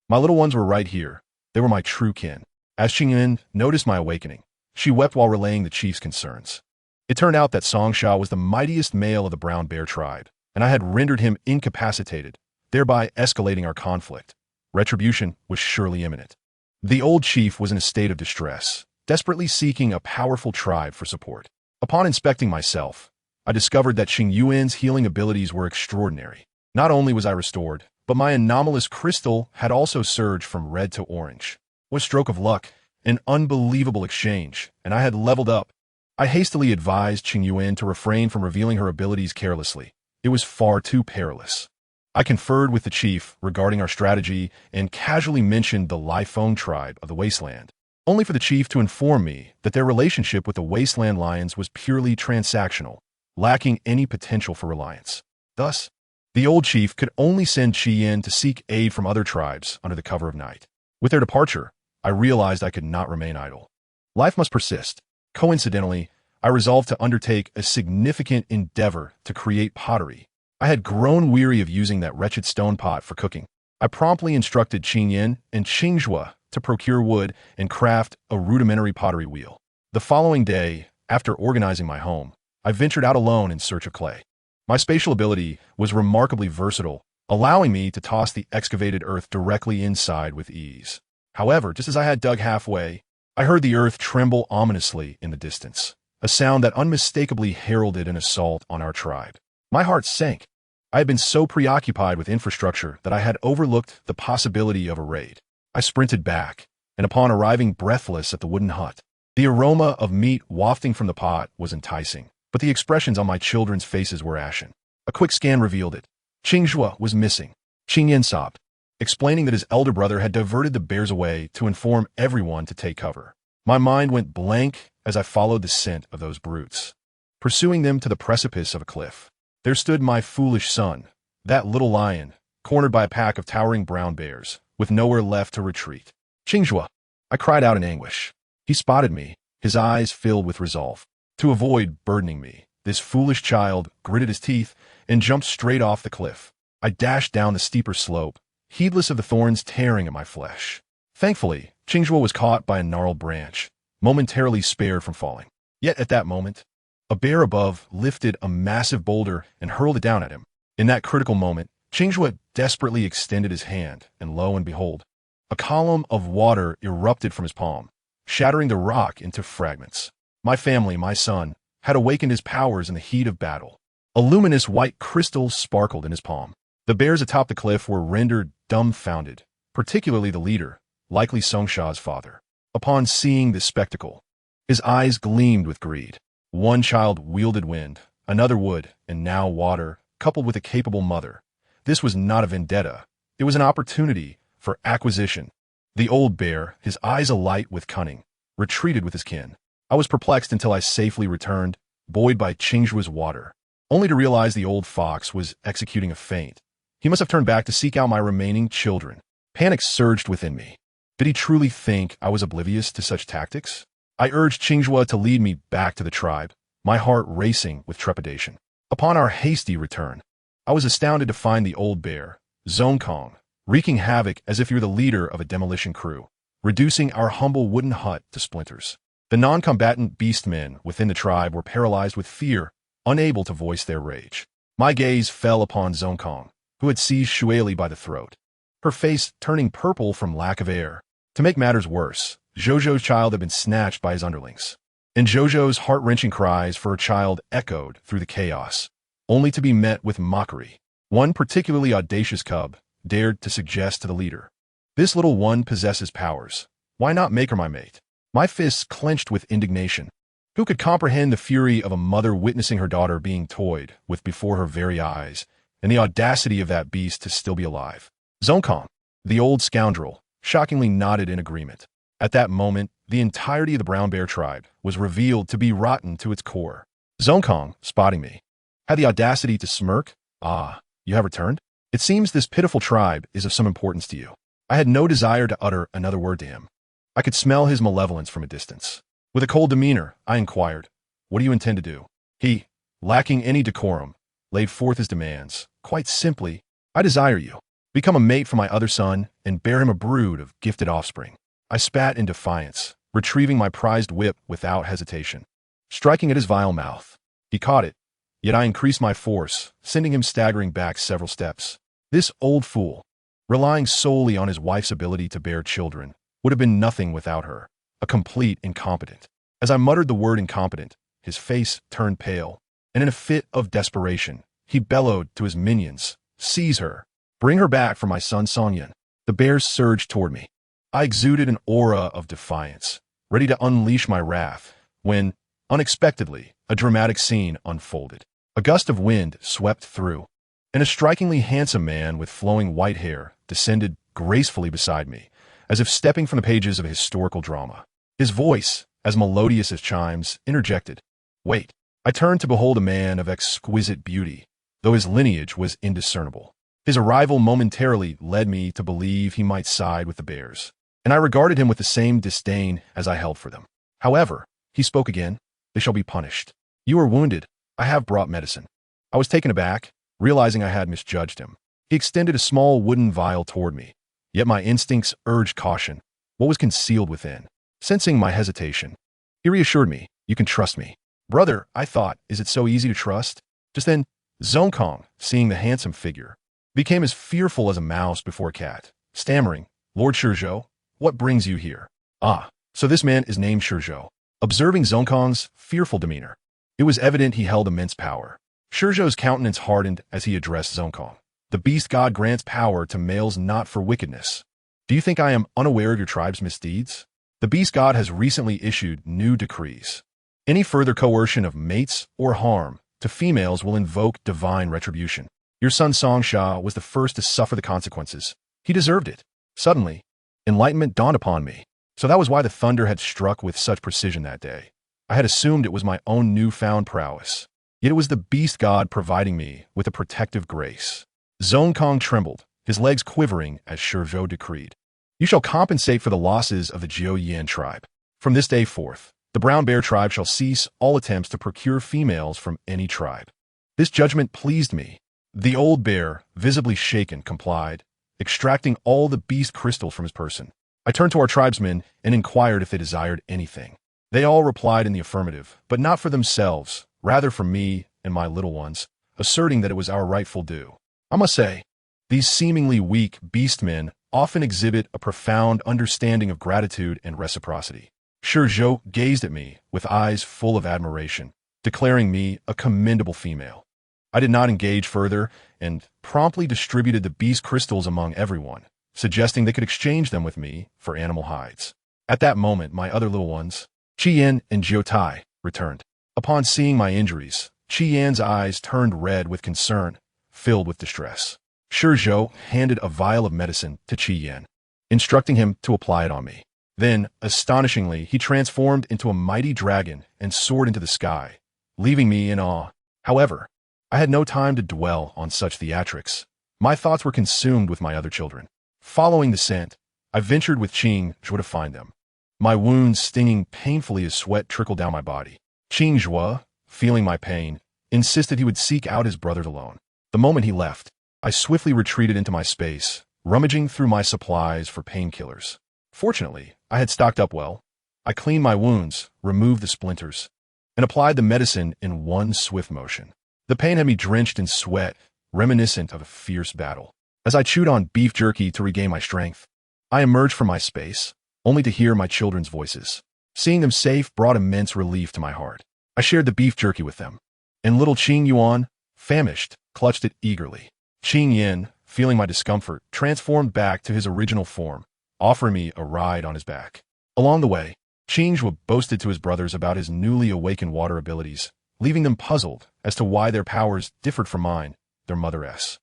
My little ones were right here. They were my true kin. As Qingyin noticed my awakening, she wept while relaying the chief's concerns. It turned out that Songsha was the mightiest male of the brown bear tribe, and I had rendered him incapacitated, thereby escalating our conflict. Retribution was surely imminent. The old chief was in a state of distress, desperately seeking a powerful tribe for support. Upon inspecting myself, I discovered that Qingyuan's healing abilities were extraordinary. Not only was I restored, but my anomalous crystal had also surged from red to orange. What stroke of luck, an unbelievable exchange, and I had leveled up. I hastily advised Qingyuan to refrain from revealing her abilities carelessly. It was far too perilous. I conferred with the chief regarding our strategy and casually mentioned the Lifeng tribe of the Wasteland, only for the chief to inform me that their relationship with the Wasteland Lions was purely transactional, lacking any potential for reliance. Thus, the old chief could only send Qiyin to seek aid from other tribes under the cover of night. With their departure, I realized I could not remain idle. Life must persist. Coincidentally, I resolved to undertake a significant endeavor to create pottery. I had grown weary of using that wretched stone pot for cooking. I promptly instructed Qingyin and Qingzhua to procure wood and craft a rudimentary pottery wheel. The following day, after organizing my home, I ventured out alone in search of clay. My spatial ability was remarkably versatile, allowing me to toss the excavated earth directly inside with ease. However, just as I had dug halfway, I heard the earth tremble ominously in the distance, a sound that unmistakably heralded an assault on our tribe. My heart sank. I had been so preoccupied with infrastructure that I had overlooked the possibility of a raid. I sprinted back, and upon arriving breathless at the wooden hut, the aroma of meat wafting from the pot was enticing, but the expressions on my children's faces were ashen. A quick scan revealed it. Qingzhua was missing. Qingyin sobbed, explaining that his elder brother had diverted the bears away to inform everyone to take cover. My mind went blank as I followed the scent of those brutes, pursuing them to the precipice of a cliff. There stood my foolish son, that little lion, cornered by a pack of towering brown bears, with nowhere left to retreat. "Qingzhua!" I cried out in anguish. He spotted me, his eyes filled with resolve. To avoid burdening me, this foolish child gritted his teeth and jumped straight off the cliff. I dashed down the steeper slope, heedless of the thorns tearing at my flesh. Thankfully, Qingzhua was caught by a gnarled branch, momentarily spared from falling. Yet at that moment, a bear above lifted a massive boulder and hurled it down at him. In that critical moment, Qingzhua desperately extended his hand, and lo and behold, a column of water erupted from his palm, shattering the rock into fragments. My family, my son, had awakened his powers in the heat of battle. A luminous white crystal sparkled in his palm. The bears atop the cliff were rendered dumbfounded, particularly the leader, likely Songsha's father. Upon seeing this spectacle, his eyes gleamed with greed. One child wielded wind, another wood, and now water, coupled with a capable mother. This was not a vendetta. It was an opportunity for acquisition. The old bear, his eyes alight with cunning, retreated with his kin. I was perplexed until I safely returned, buoyed by Qingzhua's water, only to realize the old fox was executing a feint. He must have turned back to seek out my remaining children. Panic surged within me. Did he truly think I was oblivious to such tactics? I urged Qingzhua to lead me back to the tribe, my heart racing with trepidation. Upon our hasty return, I was astounded to find the old bear, Zongkong, wreaking havoc as if you're the leader of a demolition crew, reducing our humble wooden hut to splinters. The non-combatant beastmen within the tribe were paralyzed with fear, unable to voice their rage. My gaze fell upon Zongkong, who had seized Shueli by the throat, her face turning purple from lack of air. To make matters worse, Zhouzhou's child had been snatched by his underlings, and Zhouzhou's heart-wrenching cries for her child echoed through the chaos, only to be met with mockery. One particularly audacious cub dared to suggest to the leader, "This little one possesses powers. Why not make her my mate?" My fists clenched with indignation. Who could comprehend the fury of a mother witnessing her daughter being toyed with before her very eyes, and the audacity of that beast to still be alive? Zongkong, the old scoundrel, shockingly nodded in agreement. At that moment, the entirety of the brown bear tribe was revealed to be rotten to its core. Zongkong, spotting me, had the audacity to smirk. "Ah, you have returned? It seems this pitiful tribe is of some importance to you." I had no desire to utter another word to him. I could smell his malevolence from a distance. With a cold demeanor, I inquired, "What do you intend to do?" He, lacking any decorum, laid forth his demands. "Quite simply, I desire you. Become a mate for my other son and bear him a brood of gifted offspring." I spat in defiance, retrieving my prized whip without hesitation, striking at his vile mouth. He caught it, yet I increased my force, sending him staggering back several steps. This old fool, relying solely on his wife's ability to bear children, would have been nothing without her, a complete incompetent. As I muttered the word incompetent, his face turned pale, and in a fit of desperation, he bellowed to his minions, "Seize her! Bring her back for my son Songyan." The bears surged toward me. I exuded an aura of defiance, ready to unleash my wrath, when, unexpectedly, a dramatic scene unfolded. A gust of wind swept through, and a strikingly handsome man with flowing white hair descended gracefully beside me, as if stepping from the pages of a historical drama. His voice, as melodious as chimes, interjected, "Wait." I turned to behold a man of exquisite beauty, though his lineage was indiscernible. His arrival momentarily led me to believe he might side with the bears, and I regarded him with the same disdain as I held for them. However, he spoke again, "They shall be punished. You are wounded. I have brought medicine." I was taken aback, realizing I had misjudged him. He extended a small wooden vial toward me, yet my instincts urged caution. What was concealed within? Sensing my hesitation, he reassured me, "You can trust me." "Brother," I thought, "is it so easy to trust?" Just then, Zongkong, seeing the handsome figure, became as fearful as a mouse before a cat, stammering, "Lord Shizhou, what brings you here?" "Ah, so this man is named Shizhou." Observing Zongkong's fearful demeanor, it was evident he held immense power. Shizhou's countenance hardened as he addressed Zongkong. "The beast god grants power to males not for wickedness. Do you think I am unaware of your tribe's misdeeds? The beast god has recently issued new decrees. Any further coercion of mates or harm to females will invoke divine retribution. Your son Songsha was the first to suffer the consequences. He deserved it." Suddenly, enlightenment dawned upon me. So that was why the thunder had struck with such precision that day. I had assumed it was my own newfound prowess. Yet it was the beast god providing me with a protective grace. Zongkong trembled, his legs quivering as Shizhou decreed, "You shall compensate for the losses of the Jiuyan tribe. From this day forth, the brown bear tribe shall cease all attempts to procure females from any tribe." This judgment pleased me. The old bear, visibly shaken, complied, extracting all the beast crystals from his person. I turned to our tribesmen and inquired if they desired anything. They all replied in the affirmative, but not for themselves, rather for me and my little ones, asserting that it was our rightful due. I must say, these seemingly weak beastmen often exhibit a profound understanding of gratitude and reciprocity. Shizhou gazed at me with eyes full of admiration, declaring me a commendable female. I did not engage further and promptly distributed the beast crystals among everyone, suggesting they could exchange them with me for animal hides. At that moment, my other little ones, Qian and Jiotai, returned. Upon seeing my injuries, Qian's eyes turned red with concern, filled with distress. Shizhou handed a vial of medicine to Qian, instructing him to apply it on me. Then, astonishingly, he transformed into a mighty dragon and soared into the sky, leaving me in awe. However, I had no time to dwell on such theatrics. My thoughts were consumed with my other children. Following the scent, I ventured with Qing Zhua to find them, my wounds stinging painfully as sweat trickled down my body. Qing Zhua, feeling my pain, insisted he would seek out his brothers alone. The moment he left, I swiftly retreated into my space, rummaging through my supplies for painkillers. Fortunately, I had stocked up well. I cleaned my wounds, removed the splinters, and applied the medicine in one swift motion. The pain had me drenched in sweat, reminiscent of a fierce battle. As I chewed on beef jerky to regain my strength, I emerged from my space, only to hear my children's voices. Seeing them safe brought immense relief to my heart. I shared the beef jerky with them, and little Qing Yuan, famished, clutched it eagerly. Qing Yin, feeling my discomfort, transformed back to his original form, offering me a ride on his back. Along the way, Qing boasted to his brothers about his newly awakened water abilities, leaving them puzzled as to why their powers differed from mine, their mother-s.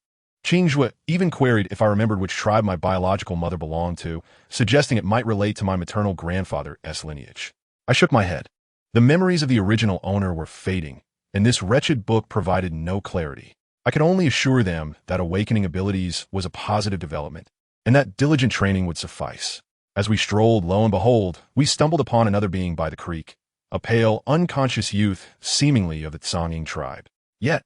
Qing even queried if I remembered which tribe my biological mother belonged to, suggesting it might relate to my maternal grandfather's lineage. I shook my head. The memories of the original owner were fading, and this wretched book provided no clarity. I could only assure them that awakening abilities was a positive development, and that diligent training would suffice. As we strolled, lo and behold, we stumbled upon another being by the creek, a pale, unconscious youth, seemingly of the Tsanging tribe. Yet,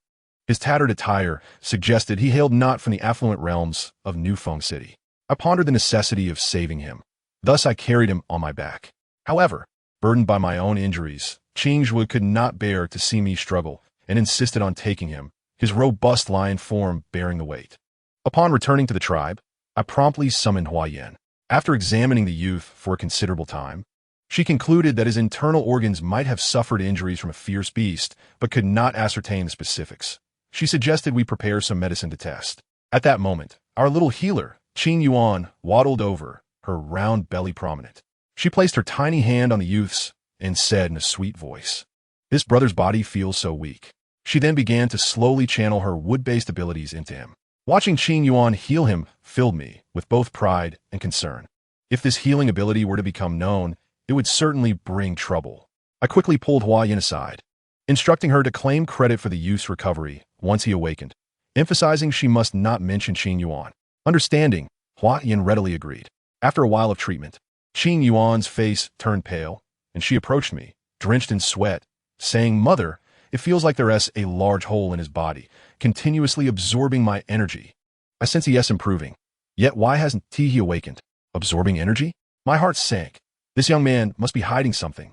his tattered attire suggested he hailed not from the affluent realms of Newfeng City. I pondered the necessity of saving him. Thus I carried him on my back. However, burdened by my own injuries, Qing could not bear to see me struggle and insisted on taking him, his robust lion form bearing the weight. Upon returning to the tribe, I promptly summoned Hua Yin. After examining the youth for a considerable time, she concluded that his internal organs might have suffered injuries from a fierce beast, but could not ascertain the specifics. She suggested we prepare some medicine to test. At that moment, our little healer, Qing Yuan, waddled over, her round belly prominent. She placed her tiny hand on the youth's and said in a sweet voice, "This brother's body feels so weak." She then began to slowly channel her wood-based abilities into him. Watching Qing Yuan heal him filled me with both pride and concern. If this healing ability were to become known, it would certainly bring trouble. I quickly pulled Hua Yin aside, instructing her to claim credit for the youth's recovery once he awakened, emphasizing she must not mention Qing Yuan. Understanding, Hua Yin readily agreed. After a while of treatment, Qing Yuan's face turned pale, and she approached me, drenched in sweat, saying, "Mother, it feels like there's a large hole in his body, continuously absorbing my energy." I sense he is improving. Yet why hasn't he awakened? Absorbing energy? My heart sank. This young man must be hiding something.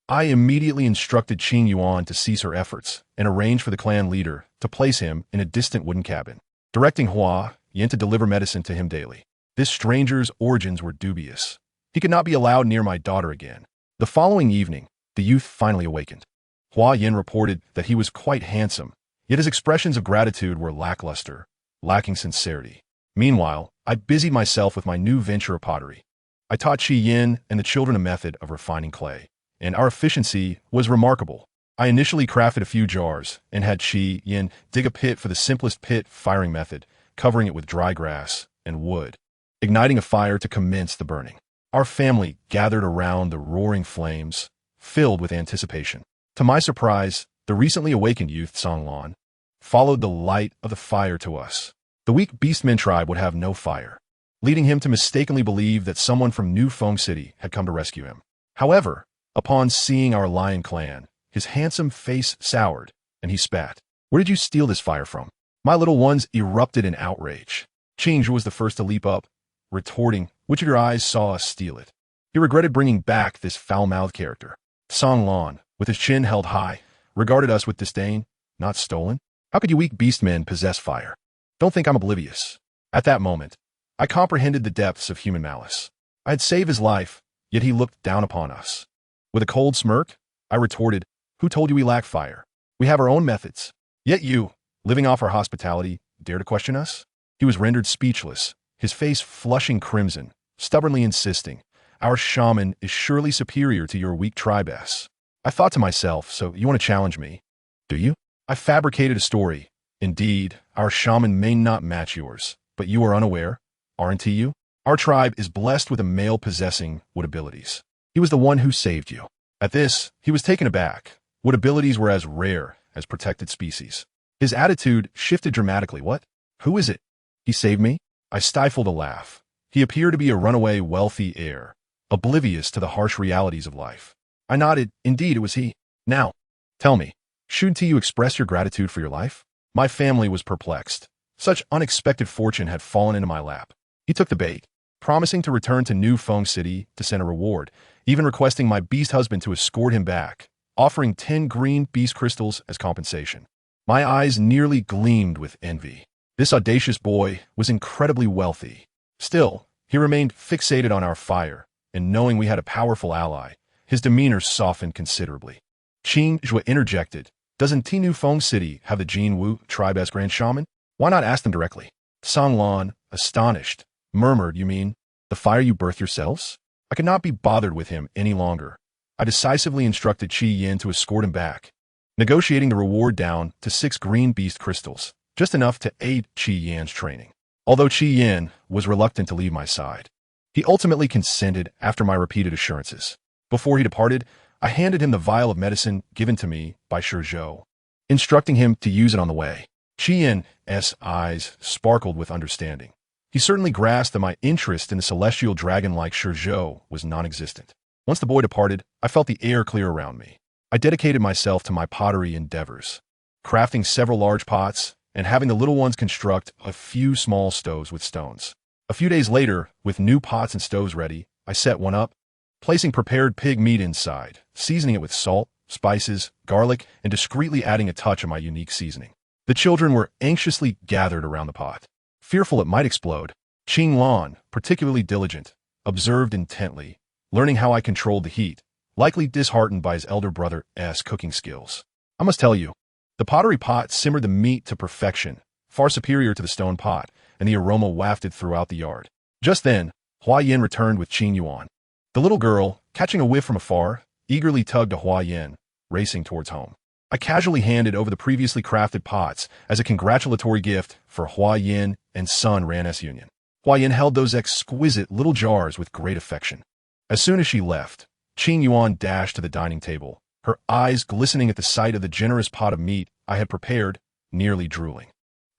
I immediately instructed Qing Yuan to cease her efforts and arranged for the clan leader to place him in a distant wooden cabin, directing Hua Yin to deliver medicine to him daily. This stranger's origins were dubious. He could not be allowed near my daughter again. The following evening, the youth finally awakened. Hua Yin reported that he was quite handsome, yet his expressions of gratitude were lackluster, lacking sincerity. Meanwhile, I busied myself with my new venture of pottery. I taught Qi Yin and the children a method of refining clay, and our efficiency was remarkable. I initially crafted a few jars and had Qi Yin dig a pit for the simplest pit firing method, covering it with dry grass and wood, igniting a fire to commence the burning. Our family gathered around the roaring flames, filled with anticipation. To my surprise, the recently awakened youth Songlan followed the light of the fire to us. The weak Beastmen tribe would have no fire, leading him to mistakenly believe that someone from Newfeng City had come to rescue him. However, upon seeing our lion clan, his handsome face soured, and he spat. "Where did you steal this fire from?" My little ones erupted in outrage. Qing was the first to leap up, retorting, "Which of your eyes saw us steal it?" He regretted bringing back this foul-mouthed character. Songlan, with his chin held high, regarded us with disdain. "Not stolen? How could you weak beastmen possess fire? Don't think I'm oblivious." At that moment, I comprehended the depths of human malice. I had saved his life, yet he looked down upon us. With a cold smirk, I retorted, "Who told you we lack fire? We have our own methods. Yet you, living off our hospitality, dare to question us?" He was rendered speechless, his face flushing crimson, stubbornly insisting, "Our shaman is surely superior to your weak tribe-s." I thought to myself, "So you want to challenge me, do you?" I fabricated a story. "Indeed, our shaman may not match yours, but you are unaware, aren't you? Our tribe is blessed with a male possessing wood abilities. He was the one who saved you." At this, he was taken aback. Wood abilities were as rare as protected species. His attitude shifted dramatically. "What? Who is it? He saved me?" I stifled a laugh. He appeared to be a runaway wealthy heir, oblivious to the harsh realities of life. I nodded. "Indeed, it was he. Now, tell me, shouldn't you express your gratitude for your life?" My family was perplexed. Such unexpected fortune had fallen into my lap. He took the bait, promising to return to Newfeng City to send a reward, even requesting my beast husband to escort him back, offering 10 green beast crystals as compensation. My eyes nearly gleamed with envy. This audacious boy was incredibly wealthy. Still, he remained fixated on our fire, and knowing we had a powerful ally, his demeanor softened considerably. Qing Zhua interjected, "Doesn't Tinu Feng City have the Jin Wu tribe as Grand Shaman? Why not ask them directly?" Song Lan, astonished, murmured, "You mean the fire you birth yourselves?" I could not be bothered with him any longer. I decisively instructed Qi Yin to escort him back, negotiating the reward down to 6 green beast crystals, just enough to aid Qi Yan's training. Although Qi Yin was reluctant to leave my side, he ultimately consented after my repeated assurances. Before he departed, I handed him the vial of medicine given to me by Shi Zhou, instructing him to use it on the way. Qi Yin's eyes sparkled with understanding. He certainly grasped that my interest in the celestial dragon like Shi Zhou was non-existent. Once the boy departed, I felt the air clear around me. I dedicated myself to my pottery endeavors, crafting several large pots and having the little ones construct a few small stoves with stones. A few days later, with new pots and stoves ready, I set one up, placing prepared pig meat inside, seasoning it with salt, spices, garlic, and discreetly adding a touch of my unique seasoning. The children were anxiously gathered around the pot, fearful it might explode. Qing Lan, particularly diligent, observed intently, learning how I controlled the heat, likely disheartened by his elder brother's cooking skills. I must tell you, the pottery pot simmered the meat to perfection, far superior to the stone pot, and the aroma wafted throughout the yard. Just then, Hua Yin returned with Qing Yuan. The little girl, catching a whiff from afar, eagerly tugged to Hua Yin, racing towards home. I casually handed over the previously crafted pots as a congratulatory gift for Hua Yin and son Ran's union. Hua Yin held those exquisite little jars with great affection. As soon as she left, Qing Yuan dashed to the dining table, her eyes glistening at the sight of the generous pot of meat I had prepared, nearly drooling.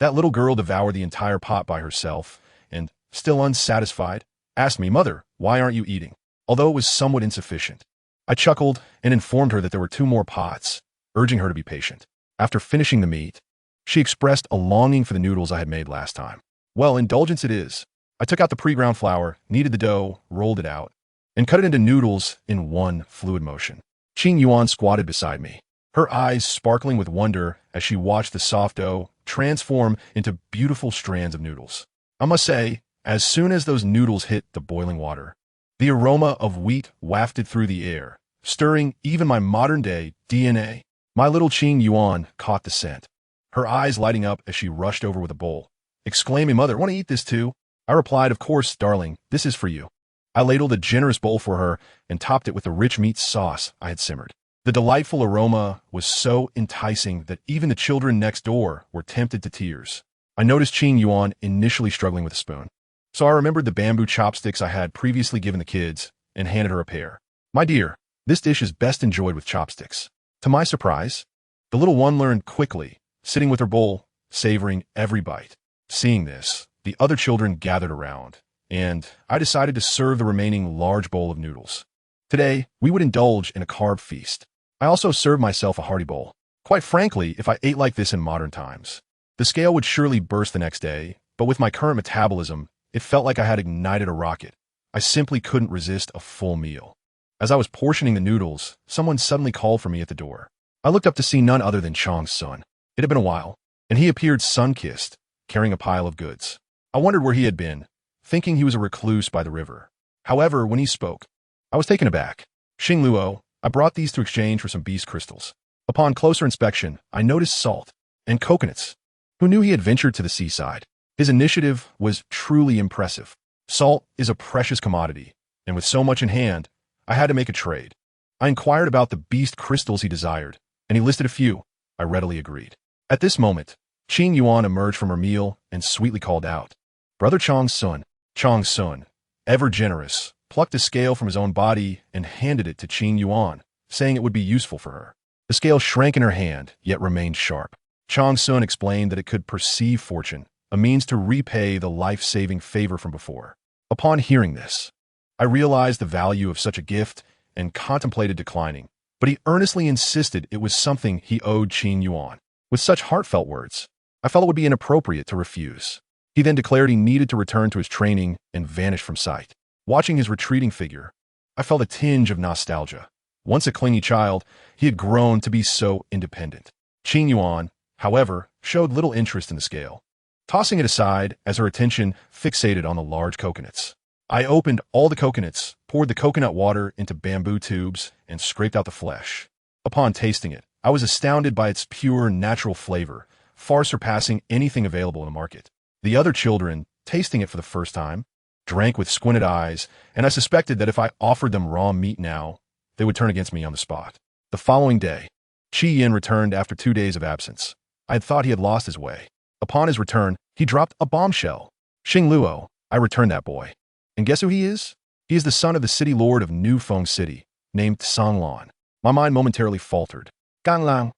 That little girl devoured the entire pot by herself, and, still unsatisfied, asked me, "Mother, why aren't you eating?" Although it was somewhat insufficient. I chuckled and informed her that there were 2 more pots, urging her to be patient. After finishing the meat, she expressed a longing for the noodles I had made last time. Well, indulgence it is. I took out the pre-ground flour, kneaded the dough, rolled it out, and cut it into noodles in one fluid motion. Qing Yuan squatted beside me, her eyes sparkling with wonder as she watched the soft dough transform into beautiful strands of noodles. I must say, as soon as those noodles hit the boiling water, the aroma of wheat wafted through the air, stirring even my modern-day DNA. My little Qing Yuan caught the scent, her eyes lighting up as she rushed over with a bowl, exclaiming, "Mother, want to eat this too?" I replied, "Of course, darling, this is for you." I ladled a generous bowl for her and topped it with the rich meat sauce I had simmered. The delightful aroma was so enticing that even the children next door were tempted to tears. I noticed Qing Yuan initially struggling with a spoon, so I remembered the bamboo chopsticks I had previously given the kids and handed her a pair. "My dear, this dish is best enjoyed with chopsticks." To my surprise, the little one learned quickly, sitting with her bowl, savoring every bite. Seeing this, the other children gathered around, and I decided to serve the remaining large bowl of noodles. Today, we would indulge in a carb feast. I also served myself a hearty bowl. Quite frankly, if I ate like this in modern times, the scale would surely burst the next day, but with my current metabolism, it felt like I had ignited a rocket. I simply couldn't resist a full meal. As I was portioning the noodles, someone suddenly called for me at the door. I looked up to see none other than Chang's son. It had been a while, and he appeared sun-kissed, carrying a pile of goods. I wondered where he had been, thinking he was a recluse by the river. However, when he spoke, I was taken aback. "Xing Luo, I brought these to exchange for some beast crystals." Upon closer inspection, I noticed salt and coconuts. Who knew he had ventured to the seaside? His initiative was truly impressive. Salt is a precious commodity, and with so much in hand, I had to make a trade. I inquired about the beast crystals he desired, and he listed a few. I readily agreed. At this moment, Qing Yuan emerged from her meal and sweetly called out, "Brother Chang's son." Chang's son, ever generous, plucked a scale from his own body and handed it to Qing Yuan, saying it would be useful for her. The scale shrank in her hand, yet remained sharp. Chang's son explained that it could perceive fortune, a means to repay the life-saving favor from before. Upon hearing this, I realized the value of such a gift and contemplated declining, but he earnestly insisted it was something he owed Qing Yuan. With such heartfelt words, I felt it would be inappropriate to refuse. He then declared he needed to return to his training and vanished from sight. Watching his retreating figure, I felt a tinge of nostalgia. Once a clingy child, he had grown to be so independent. Qing Yuan, however, showed little interest in the scale, tossing it aside as her attention fixated on the large coconuts. I opened all the coconuts, poured the coconut water into bamboo tubes, and scraped out the flesh. Upon tasting it, I was astounded by its pure, natural flavor, far surpassing anything available in the market. The other children, tasting it for the first time, drank with squinted eyes, and I suspected that if I offered them raw meat now, they would turn against me on the spot. The following day, Chi Yin returned after 2 days of absence. I had thought he had lost his way. Upon his return, he dropped a bombshell. Xing Luo, I returned that boy. And guess who he is? He is the son of the city lord of New Feng City, named Songlan. My mind momentarily faltered. Ganlang.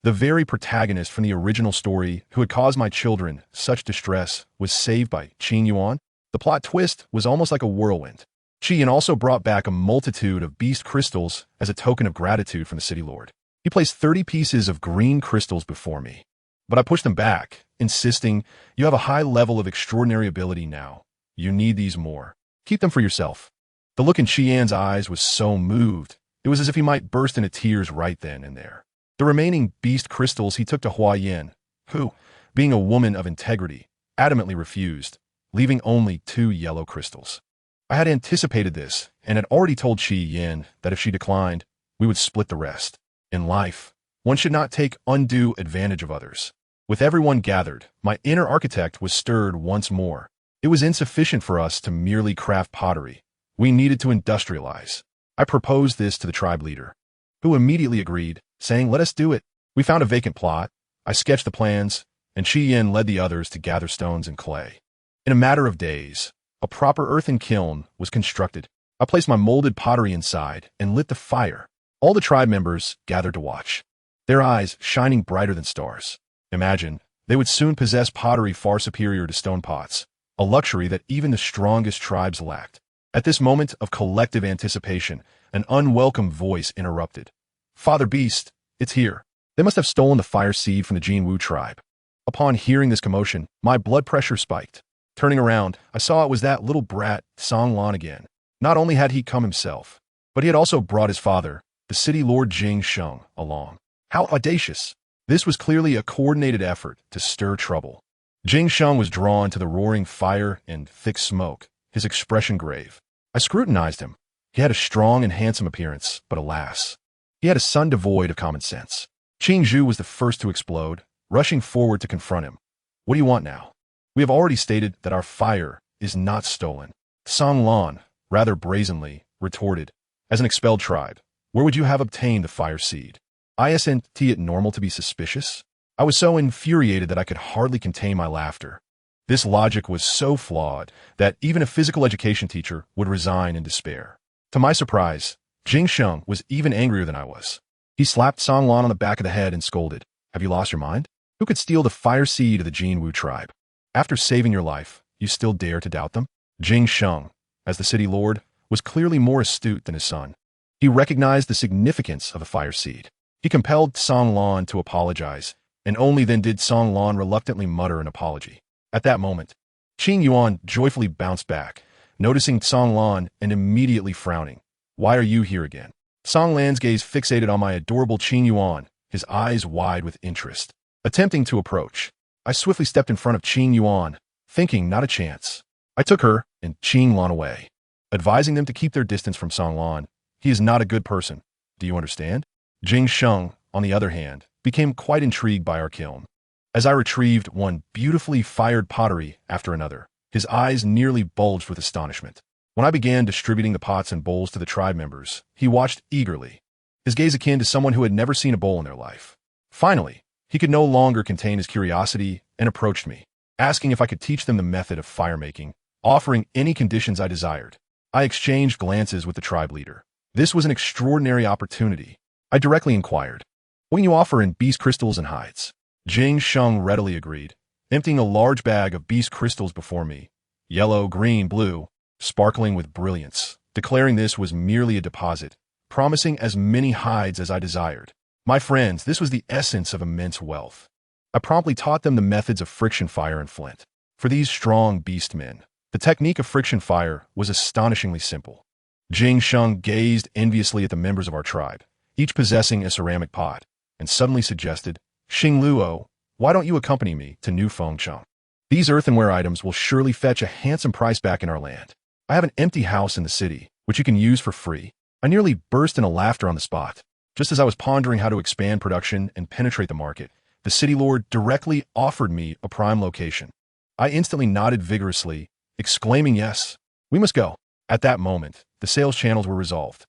The very protagonist from the original story who had caused my children such distress was saved by Qing Yuan. The plot twist was almost like a whirlwind. Qi Yin also brought back a multitude of beast crystals as a token of gratitude from the city lord. He placed 30 pieces of green crystals before me, but I pushed them back, insisting, "You have a high level of extraordinary ability now. You need these more. Keep them for yourself." The look in Qian's eyes was so moved, it was as if he might burst into tears right then and there. The remaining beast crystals he took to Hua Yin, who, being a woman of integrity, adamantly refused, leaving only 2 yellow crystals. I had anticipated this and had already told Qi Yin that if she declined, we would split the rest. In life, one should not take undue advantage of others. With everyone gathered, my inner architect was stirred once more. It was insufficient for us to merely craft pottery. We needed to industrialize. I proposed this to the tribe leader, who immediately agreed, saying, "Let us do it." We found a vacant plot. I sketched the plans, and Qi Yin led the others to gather stones and clay. In a matter of days, a proper earthen kiln was constructed. I placed my molded pottery inside and lit the fire. All the tribe members gathered to watch, their eyes shining brighter than stars. Imagine, they would soon possess pottery far superior to stone pots, a luxury that even the strongest tribes lacked. At this moment of collective anticipation, an unwelcome voice interrupted. "Father Beast, it's here. They must have stolen the fire seed from the Jinwu tribe." Upon hearing this commotion, my blood pressure spiked. Turning around, I saw it was that little brat, Songlan again. Not only had he come himself, but he had also brought his father, the city lord Jing Sheng, along. How audacious! This was clearly a coordinated effort to stir trouble. Jing Sheng was drawn to the roaring fire and thick smoke, his expression grave. I scrutinized him. He had a strong and handsome appearance, but alas, he had a son devoid of common sense. Qing Zhu was the first to explode, rushing forward to confront him. "What do you want now? We have already stated that our fire is not stolen." Songlan, rather brazenly, retorted, "As an expelled tribe, where would you have obtained the fire seed? Isn't it normal to be suspicious?" I was so infuriated that I could hardly contain my laughter. This logic was so flawed that even a physical education teacher would resign in despair. To my surprise, Jing Sheng was even angrier than I was. He slapped Songlan on the back of the head and scolded, "Have you lost your mind? Who could steal the fire seed of the Jinwu tribe? After saving your life, you still dare to doubt them?" Jing Sheng, as the city lord, was clearly more astute than his son. He recognized the significance of the fire seed. He compelled Songlan to apologize, and only then did Songlan reluctantly mutter an apology. At that moment, Qing Yuan joyfully bounced back, noticing Songlan and immediately frowning. "Why are you here again?" Songlan's gaze fixated on my adorable Qing Yuan, his eyes wide with interest. Attempting to approach, I swiftly stepped in front of Qing Yuan, thinking not a chance. I took her and Qing Lan away, advising them to keep their distance from Songlan. "He is not a good person. Do you understand?" Jing Sheng, on the other hand, became quite intrigued by our kiln. As I retrieved one beautifully fired pottery after another, his eyes nearly bulged with astonishment. When I began distributing the pots and bowls to the tribe members, he watched eagerly, his gaze akin to someone who had never seen a bowl in their life. Finally, he could no longer contain his curiosity and approached me, asking if I could teach them the method of fire making, offering any conditions I desired. I exchanged glances with the tribe leader. This was an extraordinary opportunity. I directly inquired, "What can you offer in beast crystals and hides?" Jing Sheng readily agreed, emptying a large bag of beast crystals before me, yellow, green, blue, sparkling with brilliance, declaring this was merely a deposit, promising as many hides as I desired. My friends, this was the essence of immense wealth. I promptly taught them the methods of friction fire and flint. For these strong beast men, the technique of friction fire was astonishingly simple. Jing Sheng gazed enviously at the members of our tribe, each possessing a ceramic pot, and suddenly suggested, "Xing Luo, why don't you accompany me to New Fengcheng? These earthenware items will surely fetch a handsome price back in our land. I have an empty house in the city, which you can use for free. I nearly burst into laughter on the spot. Just as I was pondering how to expand production and penetrate the market, the city lord directly offered me a prime location. I instantly nodded vigorously, exclaiming, "Yes, we must go." At that moment, the sales channels were resolved.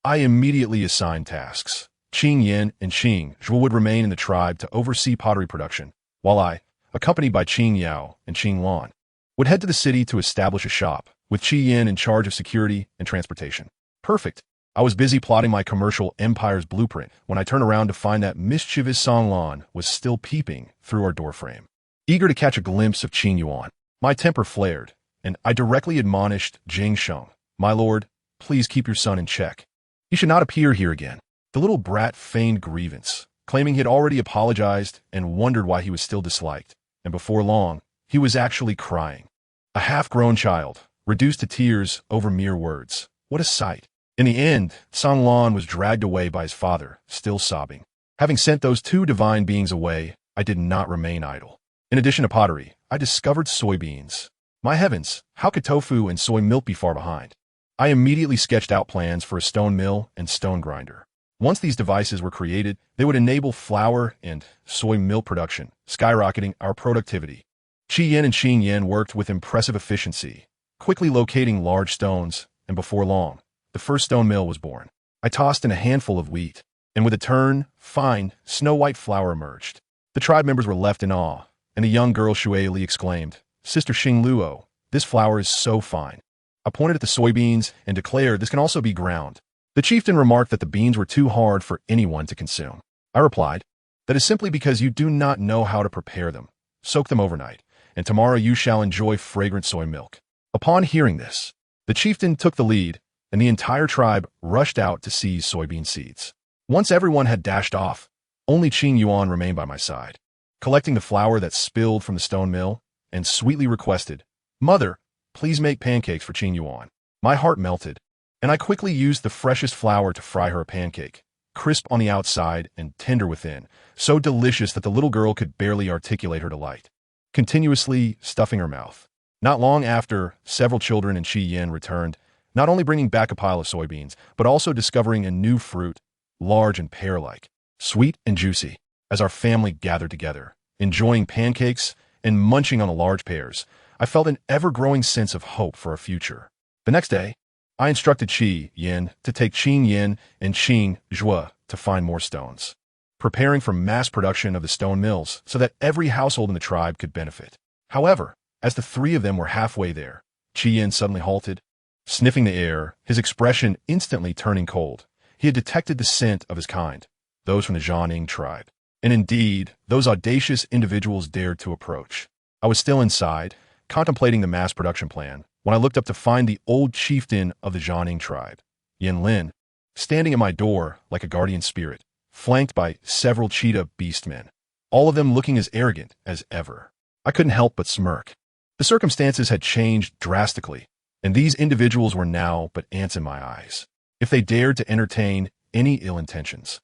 I immediately assigned tasks. Qing Yin and Qing Zhuo would remain in the tribe to oversee pottery production, while I, accompanied by Qing Yao and Qing Lan, would head to the city to establish a shop, with Qi Yin in charge of security and transportation. Perfect. I was busy plotting my commercial empire's blueprint when I turned around to find that mischievous Song Lan was still peeping through our doorframe. Eager to catch a glimpse of Qing Yuan, my temper flared, and I directly admonished Jing Sheng, "My lord, please keep your son in check. He should not appear here again." The little brat feigned grievance, claiming he had already apologized and wondered why he was still disliked, and before long, he was actually crying. A half-grown child, reduced to tears over mere words. What a sight. In the end, Song Lan was dragged away by his father, still sobbing. Having sent those two divine beings away, I did not remain idle. In addition to pottery, I discovered soybeans. My heavens, how could tofu and soy milk be far behind? I immediately sketched out plans for a stone mill and stone grinder. Once these devices were created, they would enable flour and soy milk production, skyrocketing our productivity. Qi Yin and Qing Yin worked with impressive efficiency, quickly locating large stones, and before long, the first stone mill was born. I tossed in a handful of wheat, and with a turn, fine, snow-white flour emerged. The tribe members were left in awe, and a young girl Shuai Li exclaimed, "Sister Xing Luo, this flour is so fine." I pointed at the soybeans and declared this can also be ground. The chieftain remarked that the beans were too hard for anyone to consume. I replied, "That is simply because you do not know how to prepare them. Soak them overnight, and tomorrow you shall enjoy fragrant soy milk." Upon hearing this, the chieftain took the lead, and the entire tribe rushed out to seize soybean seeds. Once everyone had dashed off, only Qing Yuan remained by my side, collecting the flour that spilled from the stone mill, and sweetly requested, "Mother, please make pancakes for Qing Yuan." My heart melted, and I quickly used the freshest flour to fry her a pancake, crisp on the outside and tender within, so delicious that the little girl could barely articulate her delight, continuously stuffing her mouth. Not long after, several children and Qi Yin returned, not only bringing back a pile of soybeans, but also discovering a new fruit, large and pear-like, sweet and juicy. As our family gathered together, enjoying pancakes and munching on the large pears, I felt an ever-growing sense of hope for our future. The next day, I instructed Qi Yin to take Qing Yin and Qing Zhuo to find more stones, preparing for mass production of the stone mills so that every household in the tribe could benefit. However, as the three of them were halfway there, Qi Yin suddenly halted, sniffing the air, his expression instantly turning cold. He had detected the scent of his kind, those from the Jiangning tribe. And indeed, those audacious individuals dared to approach. I was still inside, contemplating the mass production plan, when I looked up to find the old chieftain of the Jiangning tribe, Yin Lin, standing at my door like a guardian spirit, flanked by several cheetah beastmen, all of them looking as arrogant as ever. I couldn't help but smirk. The circumstances had changed drastically, and these individuals were now but ants in my eyes. If they dared to entertain any ill intentions,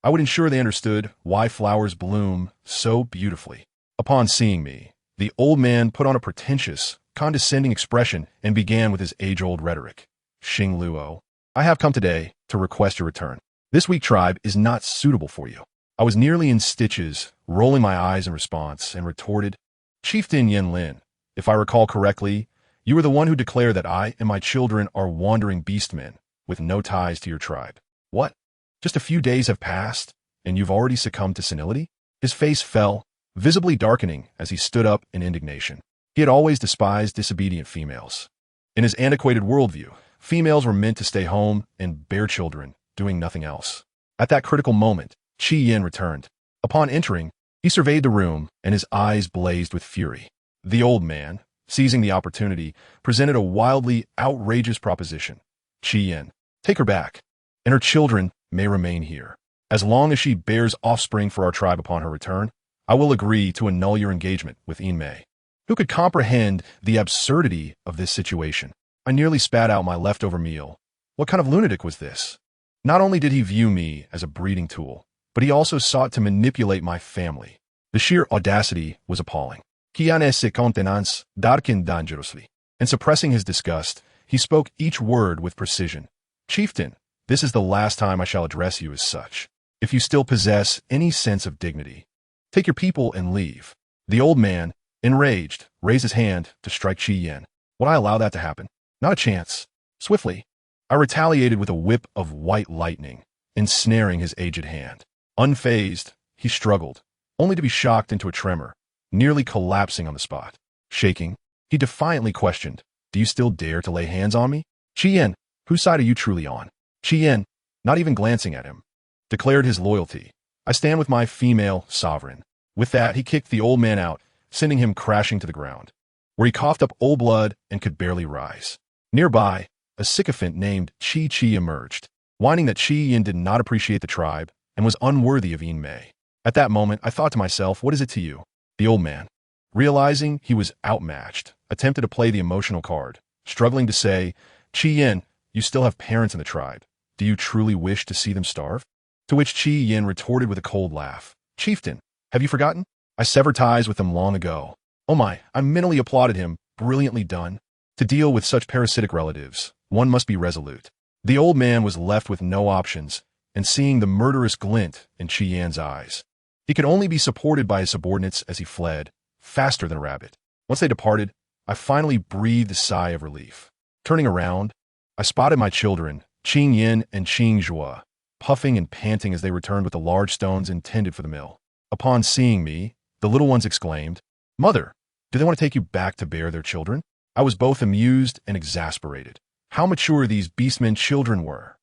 I would ensure they understood why flowers bloom so beautifully. Upon seeing me, the old man put on a pretentious, condescending expression and began with his age-old rhetoric. "Xing Luo, I have come today to request your return. This weak tribe is not suitable for you." I was nearly in stitches, rolling my eyes in response, and retorted, "Chieftain Yin Lin, if I recall correctly, you were the one who declared that I and my children are wandering beastmen with no ties to your tribe. What? Just a few days have passed, and you've already succumbed to senility?" His face fell, visibly darkening as he stood up in indignation. He had always despised disobedient females. In his antiquated worldview, females were meant to stay home and bear children, doing nothing else. At that critical moment, Qi Yin returned. Upon entering, he surveyed the room, and his eyes blazed with fury. The old man, seizing the opportunity, presented a wildly outrageous proposition. "Qi Yin, take her back, and her children may remain here. As long as she bears offspring for our tribe upon her return, I will agree to annul your engagement with Yin Mei." Who could comprehend the absurdity of this situation? I nearly spat out my leftover meal. What kind of lunatic was this? Not only did he view me as a breeding tool, but he also sought to manipulate my family. The sheer audacity was appalling. Kian se contenance, darkin dangerously. And suppressing his disgust, he spoke each word with precision. Chieftain, this is the last time I shall address you as such. If you still possess any sense of dignity, take your people and leave. The old man, enraged, raised his hand to strike Qi Yin. Would I allow that to happen? Not a chance. Swiftly, I retaliated with a whip of white lightning, ensnaring his aged hand. Unfazed, he struggled, only to be shocked into a tremor, nearly collapsing on the spot. Shaking, he defiantly questioned, "Do you still dare to lay hands on me?" Qi Yin, whose side are you truly on? Qi Yin, not even glancing at him, declared his loyalty. I stand with my female sovereign. With that, he kicked the old man out, sending him crashing to the ground, where he coughed up old blood and could barely rise. Nearby, a sycophant named Qi Qi emerged, whining that Qi Yin did not appreciate the tribe and was unworthy of Yin Mei. At that moment, I thought to myself, what is it to you? The old man, realizing he was outmatched, attempted to play the emotional card, struggling to say, Qi Yin, you still have parents in the tribe. Do you truly wish to see them starve? To which Qi Yin retorted with a cold laugh. Chieftain, have you forgotten? I severed ties with them long ago. Oh my, I mentally applauded him. Brilliantly done. To deal with such parasitic relatives, one must be resolute. The old man was left with no options, and seeing the murderous glint in Qi Yan's eyes, he could only be supported by his subordinates as he fled, faster than a rabbit. Once they departed, I finally breathed a sigh of relief. Turning around, I spotted my children, Qing Yin and Qing Zhua, puffing and panting as they returned with the large stones intended for the mill. Upon seeing me, the little ones exclaimed, Mother, do they want to take you back to bear their children? I was both amused and exasperated. How mature these beastmen children were.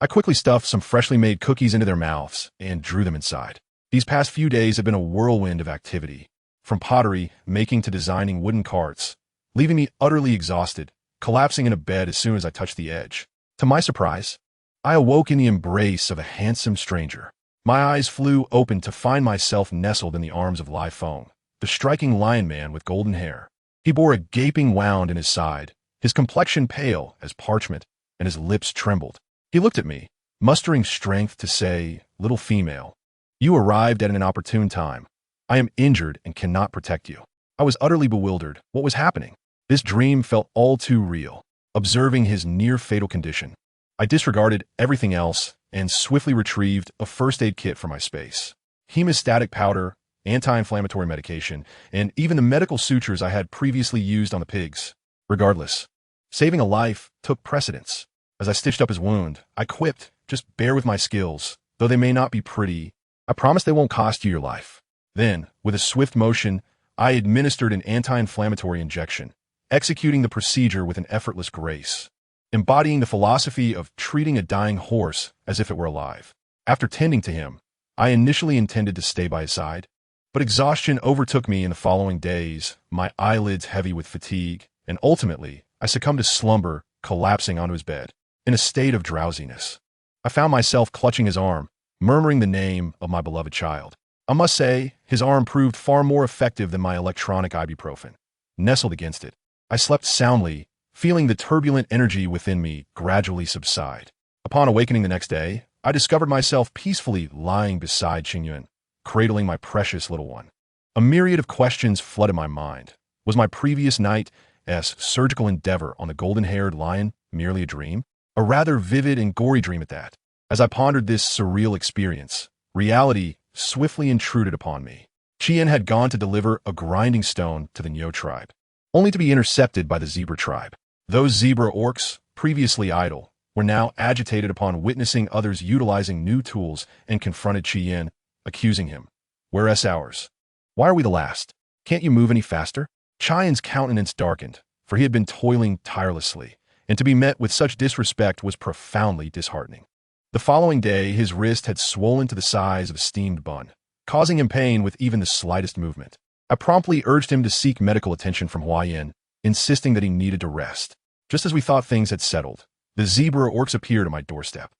I quickly stuffed some freshly made cookies into their mouths and drew them inside. These past few days have been a whirlwind of activity, from pottery making to designing wooden carts, leaving me utterly exhausted, collapsing in a bed as soon as I touched the edge. To my surprise, I awoke in the embrace of a handsome stranger. My eyes flew open to find myself nestled in the arms of Lai Feng, the striking lion man with golden hair. He bore a gaping wound in his side, his complexion pale as parchment, and his lips trembled. He looked at me, mustering strength to say, Little female, you arrived at an opportune time. I am injured and cannot protect you. I was utterly bewildered. What was happening? This dream felt all too real. Observing his near-fatal condition, I disregarded everything else and swiftly retrieved a first aid kit from my space. Hemostatic powder, anti-inflammatory medication, and even the medical sutures I had previously used on the pigs. Regardless, saving a life took precedence. As I stitched up his wound, I quipped, just bear with my skills. Though they may not be pretty, I promise they won't cost you your life. Then, with a swift motion, I administered an anti-inflammatory injection, executing the procedure with an effortless grace, embodying the philosophy of treating a dying horse as if it were alive. After tending to him, I initially intended to stay by his side, but exhaustion overtook me in the following days, my eyelids heavy with fatigue, and ultimately, I succumbed to slumber, collapsing onto his bed. In a state of drowsiness, I found myself clutching his arm, murmuring the name of my beloved child. I must say, his arm proved far more effective than my electronic ibuprofen. Nestled against it, I slept soundly, feeling the turbulent energy within me gradually subside. Upon awakening the next day, I discovered myself peacefully lying beside Qingyuan, cradling my precious little one. A myriad of questions flooded my mind. Was my previous night's surgical endeavor on the golden-haired lion merely a dream? A rather vivid and gory dream at that. As I pondered this surreal experience, reality swiftly intruded upon me. Qian had gone to deliver a grinding stone to the Nyo tribe, only to be intercepted by the zebra tribe. Those zebra orcs, previously idle, were now agitated upon witnessing others utilizing new tools and confronted Qian, accusing him. Whereas ours? Why are we the last? Can't you move any faster? Qian's countenance darkened, for he had been toiling tirelessly, and to be met with such disrespect was profoundly disheartening. The following day, his wrist had swollen to the size of a steamed bun, causing him pain with even the slightest movement. I promptly urged him to seek medical attention from Huayan, insisting that he needed to rest. Just as we thought things had settled, the zebra orcs appeared at my doorstep,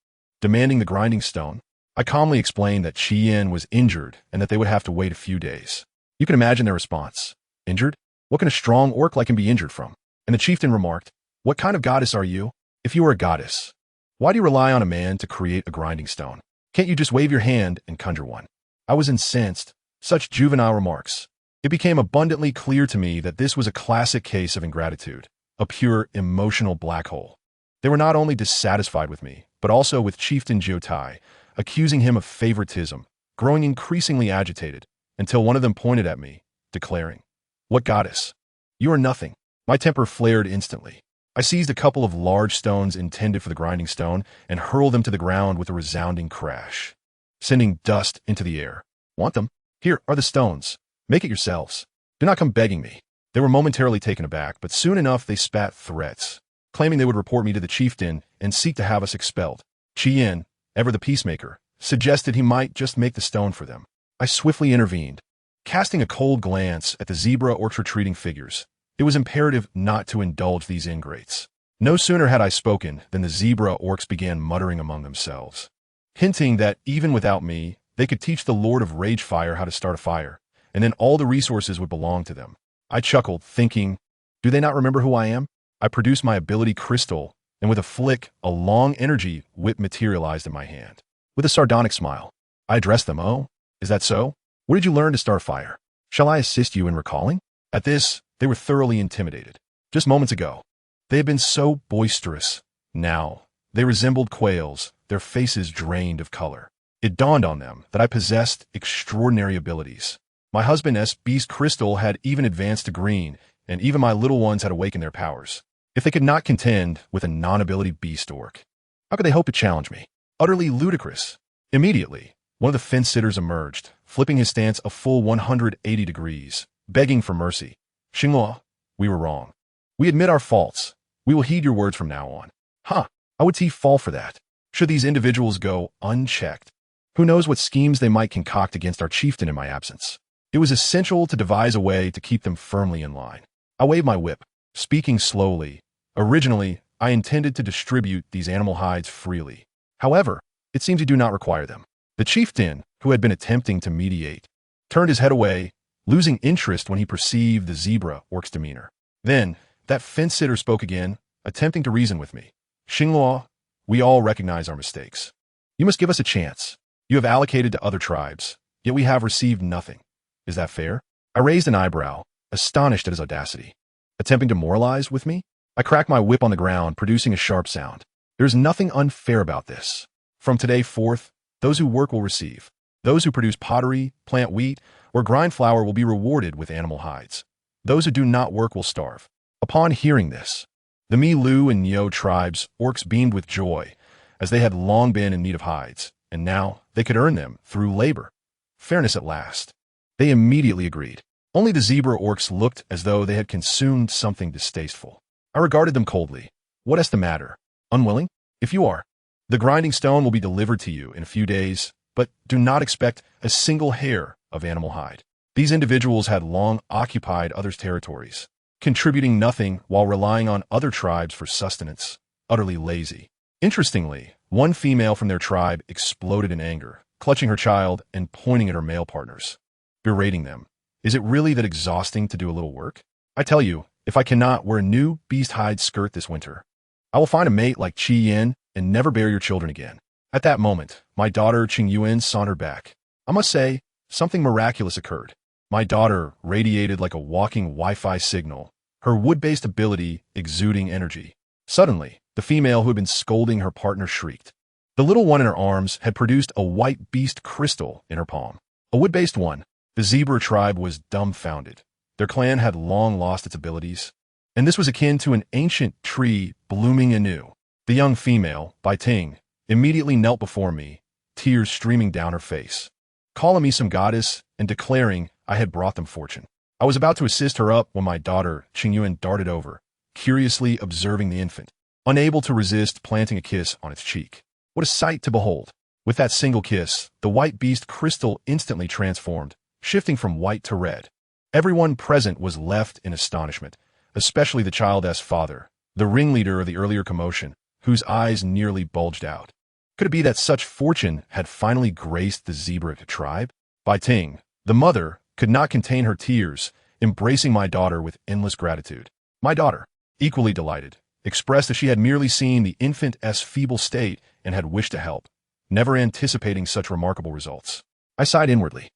demanding the grinding stone. I calmly explained that Qian was injured and that they would have to wait a few days. You can imagine their response. Injured? What can a strong orc like him be injured from? And the chieftain remarked, What kind of goddess are you? If you were a goddess, why do you rely on a man to create a grinding stone? Can't you just wave your hand and conjure one? I was incensed, Such juvenile remarks. It became abundantly clear to me that this was a classic case of ingratitude, a pure emotional black hole. They were not only dissatisfied with me, but also with Chieftain Jiotai, accusing him of favoritism, growing increasingly agitated, until one of them pointed at me, declaring, "What goddess? You are nothing." My temper flared instantly. I seized a couple of large stones intended for the grinding stone and hurled them to the ground with a resounding crash, sending dust into the air. "Want them? Here are the stones. Make it yourselves. Do not come begging me." They were momentarily taken aback, but soon enough they spat threats, claiming they would report me to the chieftain and seek to have us expelled. Qian, ever the peacemaker, suggested he might just make the stone for them. I swiftly intervened. Casting a cold glance at the zebra orcs' retreating figures, it was imperative not to indulge these ingrates. No sooner had I spoken than the zebra orcs began muttering among themselves, hinting that even without me, they could teach the Lord of Ragefire how to start a fire, and then all the resources would belong to them. I chuckled, thinking, do they not remember who I am? I produced my ability crystal, and with a flick, a long energy whip materialized in my hand. With a sardonic smile, I addressed them. "Oh, is that so? Where did you learn to start a fire? Shall I assist you in recalling?" At this, they were thoroughly intimidated. Just moments ago, they had been so boisterous. Now, they resembled quails, their faces drained of color. It dawned on them that I possessed extraordinary abilities. My husband's beast crystal had even advanced to green, and even my little ones had awakened their powers. If they could not contend with a non-ability beast orc, how could they hope to challenge me? Utterly ludicrous. Immediately, one of the fence-sitters emerged, flipping his stance a full 180 degrees, begging for mercy. "Xinghua, we were wrong. We admit our faults. We will heed your words from now on." Huh, how would he fall for that? Should these individuals go unchecked? Who knows what schemes they might concoct against our chieftain in my absence? It was essential to devise a way to keep them firmly in line. I waved my whip, speaking slowly. Originally, I intended to distribute these animal hides freely. However, it seems you do not require them. The chieftain, who had been attempting to mediate, turned his head away, losing interest when he perceived the zebra orc's demeanor. Then, that fence-sitter spoke again, attempting to reason with me. "Xinghua, we all recognize our mistakes. You must give us a chance. You have allocated to other tribes, yet we have received nothing. Is that fair?" I raised an eyebrow, astonished at his audacity. Attempting to moralize with me? I cracked my whip on the ground, producing a sharp sound. There is nothing unfair about this. From today forth, those who work will receive. Those who produce pottery, plant wheat, or grind flour will be rewarded with animal hides. Those who do not work will starve. Upon hearing this, the Mi Lu and Nyo tribes, orcs beamed with joy, as they had long been in need of hides, and now they could earn them through labor. Fairness at last. They immediately agreed. Only the zebra orcs looked as though they had consumed something distasteful. I regarded them coldly. "What is the matter? Unwilling? If you are, the grinding stone will be delivered to you in a few days, but do not expect a single hair of animal hide." These individuals had long occupied others' territories, contributing nothing while relying on other tribes for sustenance, utterly lazy. Interestingly, one female from their tribe exploded in anger, clutching her child and pointing at her male partners, berating them. "Is it really that exhausting to do a little work? I tell you, if I cannot wear a new beast hide skirt this winter, I will find a mate like Qi Yin and never bear your children again." At that moment, my daughter Qing Yuan sauntered back. I must say, something miraculous occurred. My daughter radiated like a walking Wi-Fi signal, her wood-based ability exuding energy. Suddenly, the female who had been scolding her partner shrieked. The little one in her arms had produced a white beast crystal in her palm. A wood-based one. The zebra tribe was dumbfounded. Their clan had long lost its abilities, and this was akin to an ancient tree blooming anew. The young female, Bai Ting, immediately knelt before me, tears streaming down her face, calling me some goddess and declaring I had brought them fortune. I was about to assist her up when my daughter, Qingyuan, darted over, curiously observing the infant, unable to resist planting a kiss on its cheek. What a sight to behold! With that single kiss, the white beast crystal instantly transformed, shifting from white to red. Everyone present was left in astonishment, especially the child's father, the ringleader of the earlier commotion, whose eyes nearly bulged out. Could it be that such fortune had finally graced the zebra tribe? Bai Ting, the mother, could not contain her tears, embracing my daughter with endless gratitude. My daughter, equally delighted, expressed that she had merely seen the infant's feeble state and had wished to help, never anticipating such remarkable results. I sighed inwardly.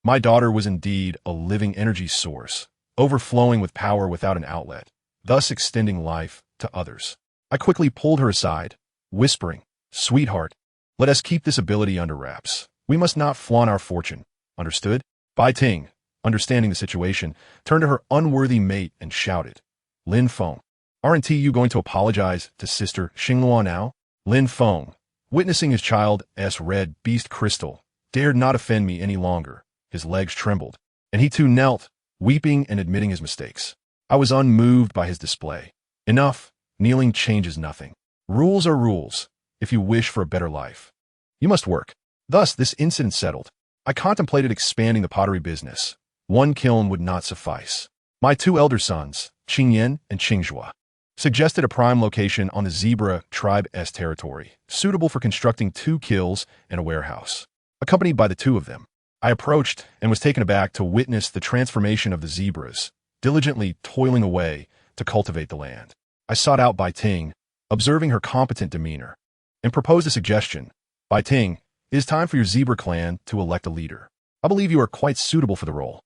My daughter was indeed a living energy source, overflowing with power without an outlet, thus extending life to others. I quickly pulled her aside, whispering, "Sweetheart, let us keep this ability under wraps. We must not flaunt our fortune. Understood?" Bai Ting, understanding the situation, turned to her unworthy mate and shouted, "Lin Feng, aren't you going to apologize to Sister Xingluan now?" Lin Feng, witnessing his child's red beast crystal, dared not offend me any longer. His legs trembled, and he too knelt, weeping and admitting his mistakes. I was unmoved by his display. Enough, kneeling changes nothing. Rules are rules. If you wish for a better life, you must work. Thus, this incident settled. I contemplated expanding the pottery business. One kiln would not suffice. My two elder sons, Qingyan and Qingzhua, suggested a prime location on the Zebra tribe's territory, suitable for constructing 2 kilns and a warehouse. Accompanied by the 2 of them, I approached and was taken aback to witness the transformation of the zebras, diligently toiling away to cultivate the land. I sought out Bai Ting, observing her competent demeanor, and proposed a suggestion. "Bai Ting, it is time for your zebra clan to elect a leader. I believe you are quite suitable for the role.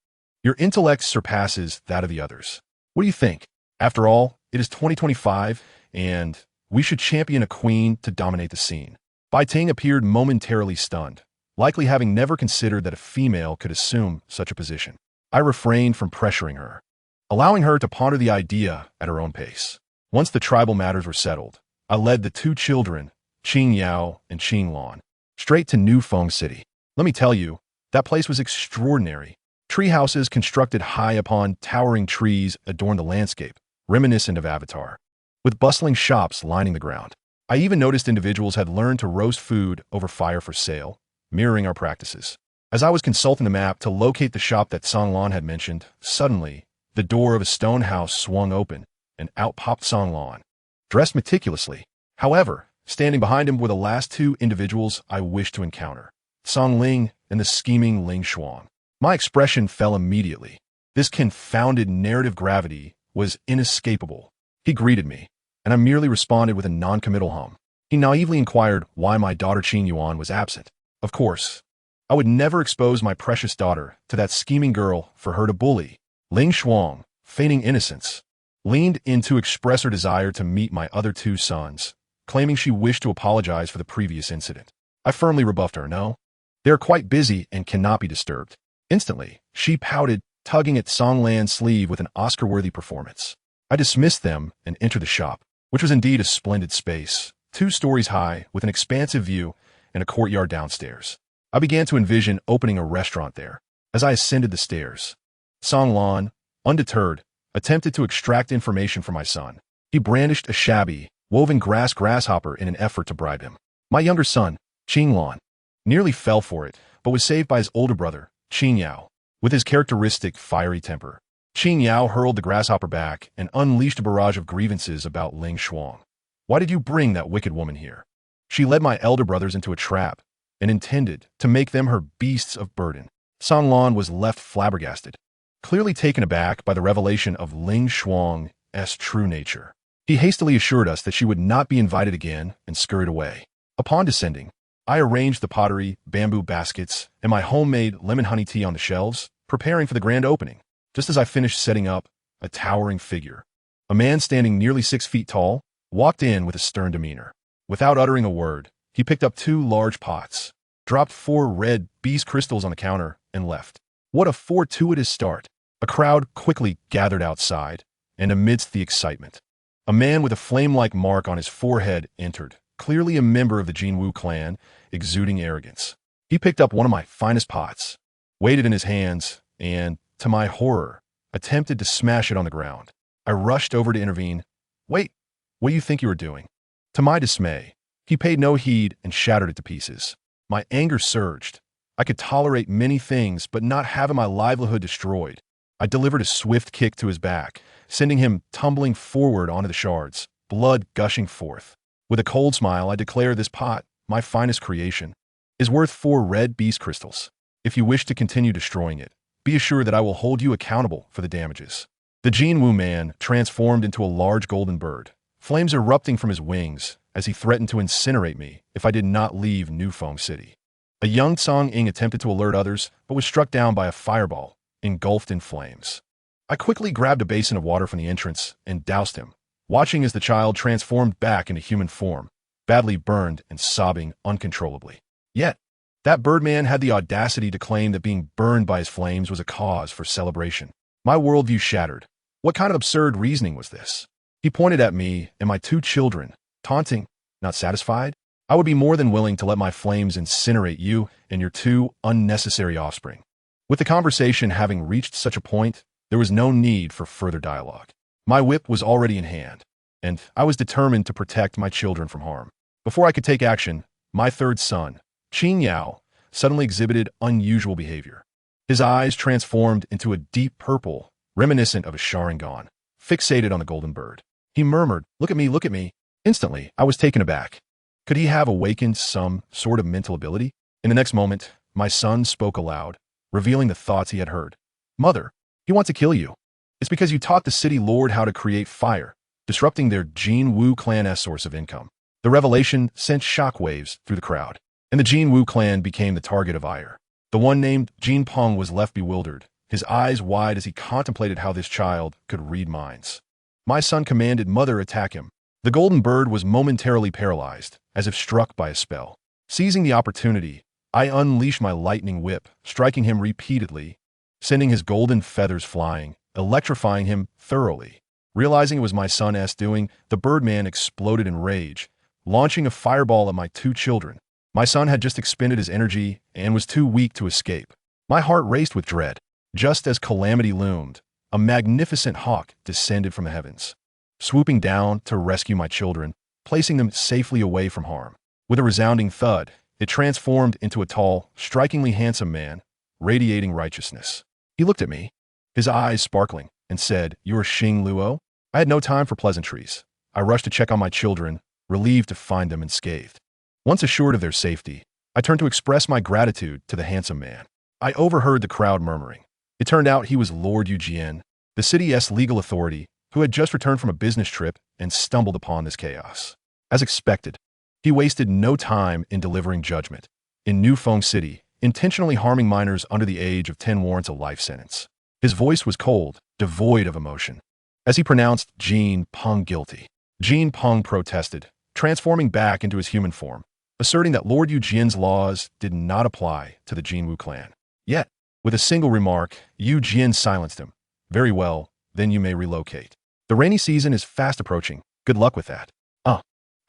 Your intellect surpasses that of the others. What do you think? After all, it is 2025, and we should champion a queen to dominate the scene." Bai Ting appeared momentarily stunned, likely having never considered that a female could assume such a position. I refrained from pressuring her, allowing her to ponder the idea at her own pace. Once the tribal matters were settled, I led the 2 children, Qing Yao and Qing Lan, straight to New Feng City. Let me tell you, that place was extraordinary. Tree houses constructed high upon towering trees adorned the landscape, reminiscent of Avatar, with bustling shops lining the ground. I even noticed individuals had learned to roast food over fire for sale, mirroring our practices. As I was consulting the map to locate the shop that Song Lan had mentioned, suddenly, the door of a stone house swung open, and out popped Song Lan, dressed meticulously. However, standing behind him were the last 2 individuals I wished to encounter, Song Ling and the scheming Ling Shuang. My expression fell immediately. This confounded narrative gravity was inescapable. He greeted me, and I merely responded with a non-committal hum. He naively inquired why my daughter Qing Yuan was absent. Of course, I would never expose my precious daughter to that scheming girl for her to bully. Ling Shuang, feigning innocence, leaned in to express her desire to meet my other 2 sons, claiming she wished to apologize for the previous incident. I firmly rebuffed her. "No, they are quite busy and cannot be disturbed." Instantly, she pouted, tugging at Song Lan's sleeve with an Oscar-worthy performance. I dismissed them and entered the shop, which was indeed a splendid space, 2 stories high, with an expansive view and a courtyard downstairs. I began to envision opening a restaurant there. As I ascended the stairs, Song Lan, undeterred, attempted to extract information from my son. He brandished a shabby, woven grass grasshopper in an effort to bribe him. My younger son, Qing Lan, nearly fell for it, but was saved by his older brother, Qing Yao, with his characteristic fiery temper. Qing Yao hurled the grasshopper back and unleashed a barrage of grievances about Ling Shuang. "Why did you bring that wicked woman here? She led my elder brothers into a trap and intended to make them her beasts of burden." Song Lan was left flabbergasted, clearly taken aback by the revelation of Ling Shuang's true nature. He hastily assured us that she would not be invited again and scurried away. Upon descending, I arranged the pottery, bamboo baskets, and my homemade lemon honey tea on the shelves, preparing for the grand opening. Just as I finished setting up, a towering figure, a man standing nearly 6 feet tall, walked in with a stern demeanor. Without uttering a word, he picked up 2 large pots, dropped 4 red beast crystals on the counter, and left. What a fortuitous start! A crowd quickly gathered outside, and amidst the excitement, a man with a flame-like mark on his forehead entered, clearly a member of the Jinwu clan, exuding arrogance. He picked up one of my finest pots, weighed it in his hands, and, to my horror, attempted to smash it on the ground. I rushed over to intervene. "Wait, what do you think you are doing?" To my dismay, he paid no heed and shattered it to pieces. My anger surged. I could tolerate many things, but not having my livelihood destroyed. I delivered a swift kick to his back, sending him tumbling forward onto the shards, blood gushing forth. With a cold smile, I declare this pot, my finest creation, is worth 4 red beast crystals. If you wish to continue destroying it, be assured that I will hold you accountable for the damages. The Jinwu man transformed into a large golden bird, flames erupting from his wings as he threatened to incinerate me if I did not leave New Feng City. A young Tsang-ing attempted to alert others, but was struck down by a fireball, engulfed in flames. I quickly grabbed a basin of water from the entrance and doused him, watching as the child transformed back into human form, badly burned and sobbing uncontrollably. Yet, that Birdman had the audacity to claim that being burned by his flames was a cause for celebration. My worldview shattered. What kind of absurd reasoning was this? He pointed at me and my two children, taunting. Not satisfied? I would be more than willing to let my flames incinerate you and your two unnecessary offspring. With the conversation having reached such a point, there was no need for further dialogue. My whip was already in hand, and I was determined to protect my children from harm. Before I could take action, my third son, Qing Yao, suddenly exhibited unusual behavior. His eyes transformed into a deep purple, reminiscent of a Sharingan, fixated on the golden bird. He murmured, "Look at me, look at me." Instantly, I was taken aback. Could he have awakened some sort of mental ability? In the next moment, my son spoke aloud, revealing the thoughts he had heard. "Mother, he wants to kill you. It's because you taught the city lord how to create fire, disrupting their Jin Wu clan's source of income." The revelation sent shockwaves through the crowd, and the Jin Wu clan became the target of ire. The one named Jin Peng was left bewildered, his eyes wide as he contemplated how this child could read minds. My son commanded, "Mother, attack him." The golden bird was momentarily paralyzed, as if struck by a spell. Seizing the opportunity, I unleashed my lightning whip, striking him repeatedly, sending his golden feathers flying, electrifying him thoroughly. Realizing it was my son's doing, the Birdman exploded in rage, launching a fireball at my two children. My son had just expended his energy and was too weak to escape. My heart raced with dread. Just as calamity loomed, a magnificent hawk descended from the heavens, swooping down to rescue my children, placing them safely away from harm. With a resounding thud, it transformed into a tall, strikingly handsome man, radiating righteousness. He looked at me, his eyes sparkling, and said, "You're Xing Luo?" I had no time for pleasantries. I rushed to check on my children, relieved to find them unscathed. Once assured of their safety, I turned to express my gratitude to the handsome man. I overheard the crowd murmuring. It turned out he was Lord Yujian, the city's legal authority, who had just returned from a business trip and stumbled upon this chaos. As expected, he wasted no time in delivering judgment. In Newfeng City, intentionally harming minors under the age of 10 warrants a life sentence. His voice was cold, devoid of emotion, as he pronounced Jin Peng guilty. Jin Peng protested, transforming back into his human form, asserting that Lord Yujian's laws did not apply to the Jinwu clan. Yet, with a single remark, Yu Jian silenced him. "Very well, then you may relocate. The rainy season is fast approaching. Good luck with that."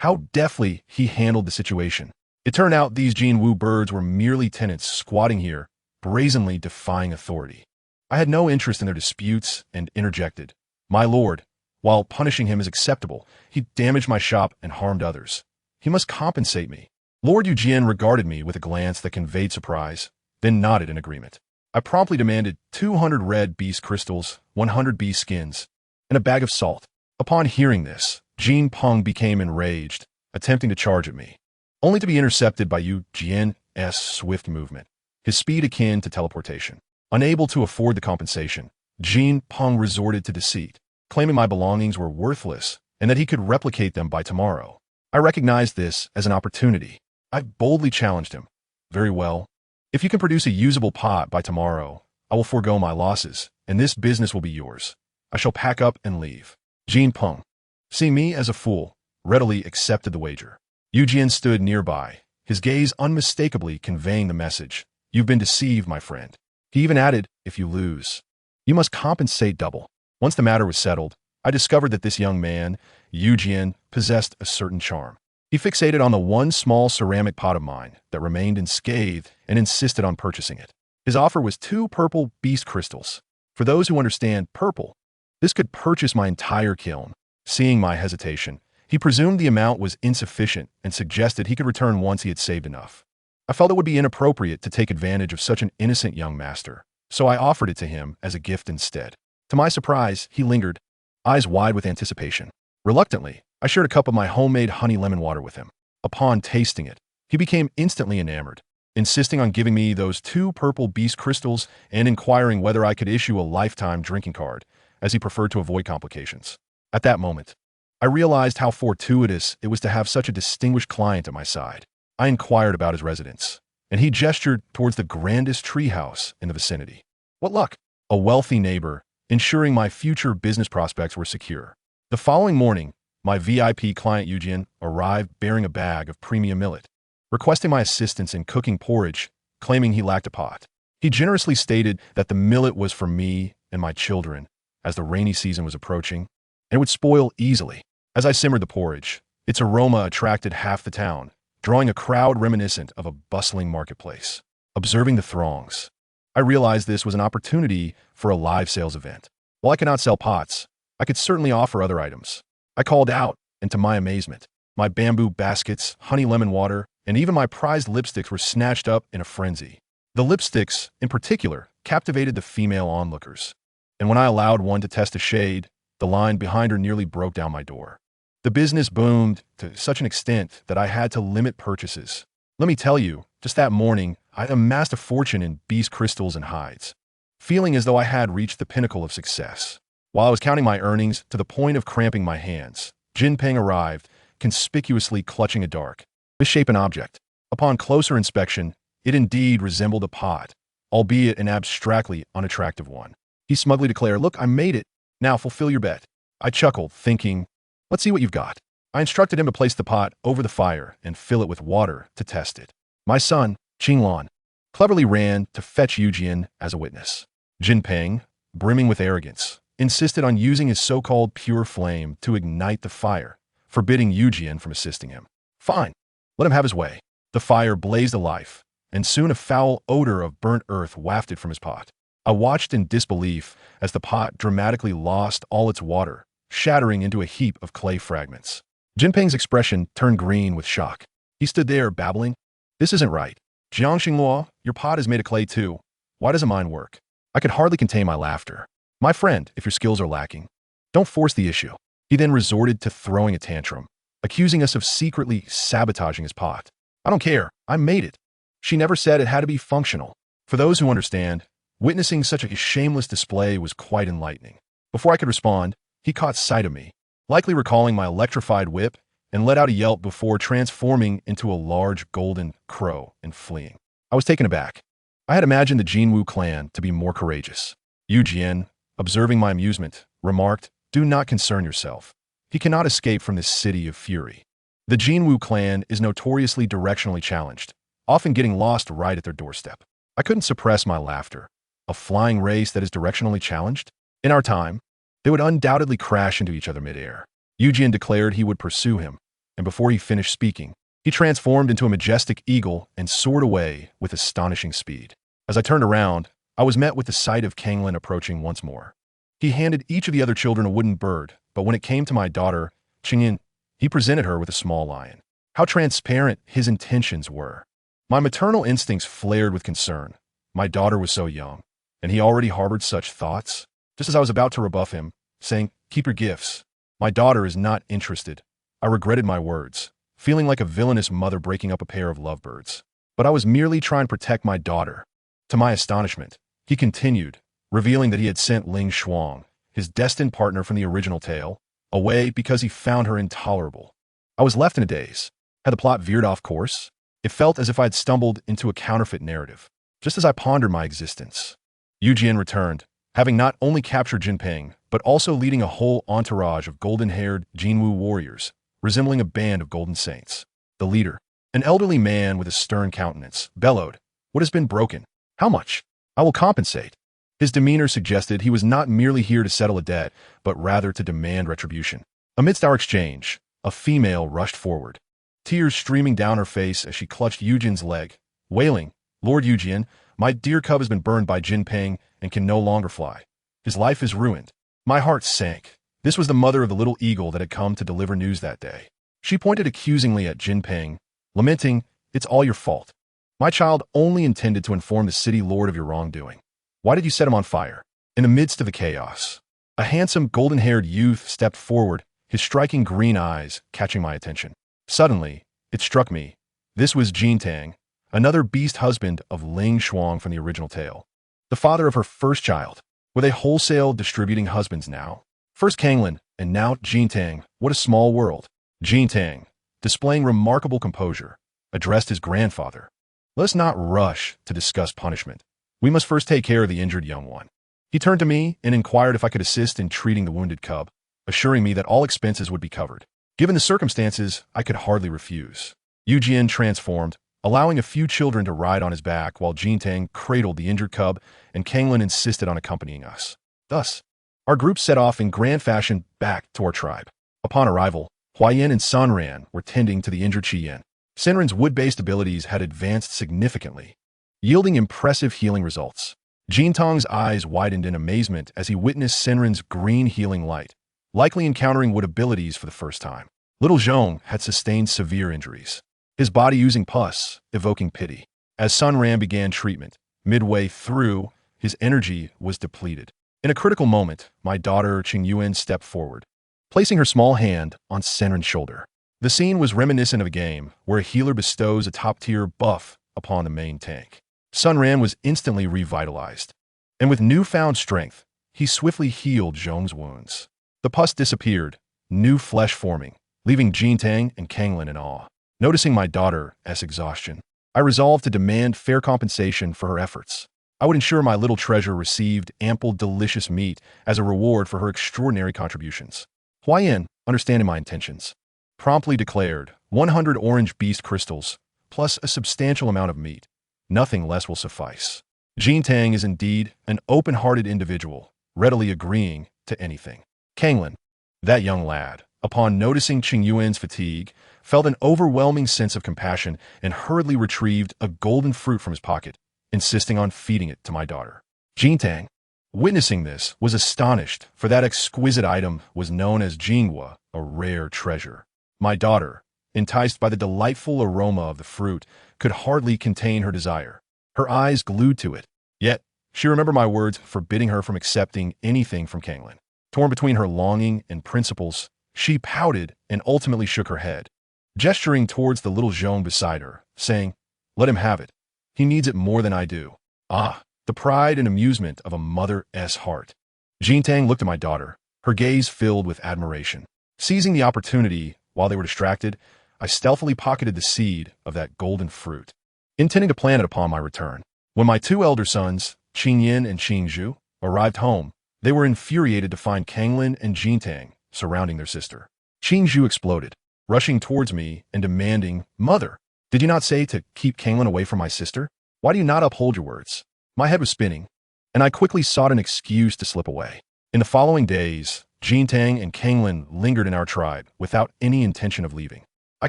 How deftly he handled the situation. It turned out these Jinwu birds were merely tenants squatting here, brazenly defying authority. I had no interest in their disputes and interjected, "My lord, while punishing him is acceptable, he damaged my shop and harmed others. He must compensate me." Lord Yujian regarded me with a glance that conveyed surprise, then nodded in agreement. I promptly demanded 200 red beast crystals, 100 beast skins, and a bag of salt. Upon hearing this, Jin Peng became enraged, attempting to charge at me, only to be intercepted by Yu Jian's swift movement, his speed akin to teleportation. Unable to afford the compensation, Jin Peng resorted to deceit, claiming my belongings were worthless and that he could replicate them by tomorrow. I recognized this as an opportunity. I boldly challenged him. "Very well. If you can produce a usable pot by tomorrow, I will forego my losses, and this business will be yours. I shall pack up and leave." Jin Peng, seeing me as a fool, readily accepted the wager. Yu Jian stood nearby, his gaze unmistakably conveying the message, "You've been deceived, my friend." He even added, "If you lose, you must compensate double." Once the matter was settled, I discovered that this young man, Yu Jian, possessed a certain charm. He fixated on the one small ceramic pot of mine that remained unscathed and insisted on purchasing it. His offer was 2 purple beast crystals. For those who understand purple, this could purchase my entire kiln. Seeing my hesitation, he presumed the amount was insufficient and suggested he could return once he had saved enough. I felt it would be inappropriate to take advantage of such an innocent young master, so I offered it to him as a gift instead. To my surprise, he lingered, eyes wide with anticipation. Reluctantly, I shared a cup of my homemade honey lemon water with him. Upon tasting it, he became instantly enamored, insisting on giving me those 2 purple beast crystals and inquiring whether I could issue a lifetime drinking card, as he preferred to avoid complications. At that moment, I realized how fortuitous it was to have such a distinguished client at my side. I inquired about his residence, and he gestured towards the grandest treehouse in the vicinity. What luck! A wealthy neighbor, ensuring my future business prospects were secure. The following morning, my VIP client Eugene arrived bearing a bag of premium millet, requesting my assistance in cooking porridge, claiming he lacked a pot. He generously stated that the millet was for me and my children, as the rainy season was approaching, and it would spoil easily. As I simmered the porridge, its aroma attracted half the town, drawing a crowd reminiscent of a bustling marketplace. Observing the throngs, I realized this was an opportunity for a live sales event. While I could not sell pots, I could certainly offer other items. I called out, and to my amazement, my bamboo baskets, honey lemon water, and even my prized lipsticks were snatched up in a frenzy. The lipsticks, in particular, captivated the female onlookers, and when I allowed one to test a shade, the line behind her nearly broke down my door. The business boomed to such an extent that I had to limit purchases. Let me tell you, just that morning, I amassed a fortune in beast crystals and hides, feeling as though I had reached the pinnacle of success. While I was counting my earnings to the point of cramping my hands, Jinping arrived, conspicuously clutching a dark, misshapen object. Upon closer inspection, it indeed resembled a pot, albeit an abstractly unattractive one. He smugly declared, "Look, I made it. Now fulfill your bet." I chuckled, thinking, let's see what you've got. I instructed him to place the pot over the fire and fill it with water to test it. My son, Qinglan, cleverly ran to fetch Eugene as a witness. Jinping, brimming with arrogance, insisted on using his so-called pure flame to ignite the fire, forbidding Eugene from assisting him. Fine, let him have his way. The fire blazed alive, and soon a foul odor of burnt earth wafted from his pot. I watched in disbelief as the pot dramatically lost all its water, shattering into a heap of clay fragments. Jinping's expression turned green with shock. He stood there, babbling, "This isn't right. Jiang Xingluo, your pot is made of clay too. Why doesn't mine work?" I could hardly contain my laughter. "My friend, if your skills are lacking, don't force the issue." He then resorted to throwing a tantrum, accusing us of secretly sabotaging his pot. "I don't care. I made it. She never said it had to be functional." For those who understand, witnessing such a shameless display was quite enlightening. Before I could respond, he caught sight of me, likely recalling my electrified whip, and let out a yelp before transforming into a large golden crow and fleeing. I was taken aback. I had imagined the Jinwu clan to be more courageous. Eugene, observing my amusement, remarked, "Do not concern yourself. He cannot escape from this city of fury." The Jinwu clan is notoriously directionally challenged, often getting lost right at their doorstep. I couldn't suppress my laughter. A flying race that is directionally challenged? In our time, they would undoubtedly crash into each other midair. Eugene declared he would pursue him, and before he finished speaking, he transformed into a majestic eagle and soared away with astonishing speed. As I turned around, I was met with the sight of Kanglin approaching once more. He handed each of the other children a wooden bird, but when it came to my daughter, Qingyin, he presented her with a small lion. How transparent his intentions were. My maternal instincts flared with concern. My daughter was so young, and he already harbored such thoughts. Just as I was about to rebuff him, saying, "Keep your gifts. My daughter is not interested," I regretted my words, feeling like a villainous mother breaking up a pair of lovebirds. But I was merely trying to protect my daughter. To my astonishment, he continued, revealing that he had sent Ling Shuang, his destined partner from the original tale, away because he found her intolerable. I was left in a daze. Had the plot veered off course? It felt as if I had stumbled into a counterfeit narrative. Just as I pondered my existence, Eugene returned, having not only captured Jinping, but also leading a whole entourage of golden-haired Jinwu warriors, resembling a band of golden saints. The leader, an elderly man with a stern countenance, bellowed, "What has been broken? How much? I will compensate." His demeanor suggested he was not merely here to settle a debt, but rather to demand retribution. Amidst our exchange, a female rushed forward, tears streaming down her face as she clutched Eugene's leg, wailing, "Lord Eugene, my dear cub has been burned by Jinping and can no longer fly. His life is ruined." My heart sank. This was the mother of the little eagle that had come to deliver news that day. She pointed accusingly at Jinping, lamenting, "It's all your fault. My child only intended to inform the city lord of your wrongdoing. Why did you set him on fire?" In the midst of the chaos, a handsome golden-haired youth stepped forward, his striking green eyes catching my attention. Suddenly, it struck me. This was Jintang, another beast husband of Ling Shuang from the original tale. The father of her first child. Were they wholesale distributing husbands now? First Kanglin, and now Jintang. What a small world. Jintang, displaying remarkable composure, addressed his grandfather. Let's not rush to discuss punishment. We must first take care of the injured young one. He turned to me and inquired if I could assist in treating the wounded cub, assuring me that all expenses would be covered. Given the circumstances, I could hardly refuse. Eugene transformed, allowing a few children to ride on his back while Jintang cradled the injured cub and Kanglin insisted on accompanying us. Thus, our group set off in grand fashion back to our tribe. Upon arrival, Huayan and Sanran were tending to the injured Qiyan. Senran's wood-based abilities had advanced significantly, yielding impressive healing results. Jintang's eyes widened in amazement as he witnessed Senran's green healing light, likely encountering wood abilities for the first time. Little Zhong had sustained severe injuries, his body oozing pus, evoking pity. As Sanran began treatment, midway through, his energy was depleted. In a critical moment, my daughter Qingyuan stepped forward, placing her small hand on Senran's shoulder. The scene was reminiscent of a game where a healer bestows a top-tier buff upon the main tank. Sanran was instantly revitalized, and with newfound strength, he swiftly healed Zhong's wounds. The pus disappeared, new flesh forming, leaving Jintang and Kanglin in awe. Noticing my daughter's exhaustion, I resolved to demand fair compensation for her efforts. I would ensure my little treasure received ample delicious meat as a reward for her extraordinary contributions. Huayan, understanding my intentions, promptly declared 100 orange beast crystals, plus a substantial amount of meat. Nothing less will suffice. Jintang is indeed an open-hearted individual, readily agreeing to anything. Kanglin, that young lad, upon noticing Qingyuan's fatigue, felt an overwhelming sense of compassion and hurriedly retrieved a golden fruit from his pocket, insisting on feeding it to my daughter. Jintang, witnessing this, was astonished, for that exquisite item was known as Jinghua, a rare treasure. My daughter, enticed by the delightful aroma of the fruit, could hardly contain her desire. Her eyes glued to it. Yet, she remembered my words forbidding her from accepting anything from Kanglin. Torn between her longing and principles, she pouted and ultimately shook her head, gesturing towards the little Zhong beside her, saying, "Let him have it. He needs it more than I do." Ah, the pride and amusement of a mother's heart. Jintang looked at my daughter, her gaze filled with admiration. Seizing the opportunity while they were distracted, I stealthily pocketed the seed of that golden fruit, intending to plant it upon my return. When my two elder sons, Qingyin and Qingzhu, arrived home, they were infuriated to find Kanglin and Jintang surrounding their sister. Qingzhu exploded, rushing towards me and demanding, "Mother, did you not say to keep Kanglin away from my sister? Why do you not uphold your words?" My head was spinning, and I quickly sought an excuse to slip away. In the following days, Jintang and Kanglin lingered in our tribe without any intention of leaving. I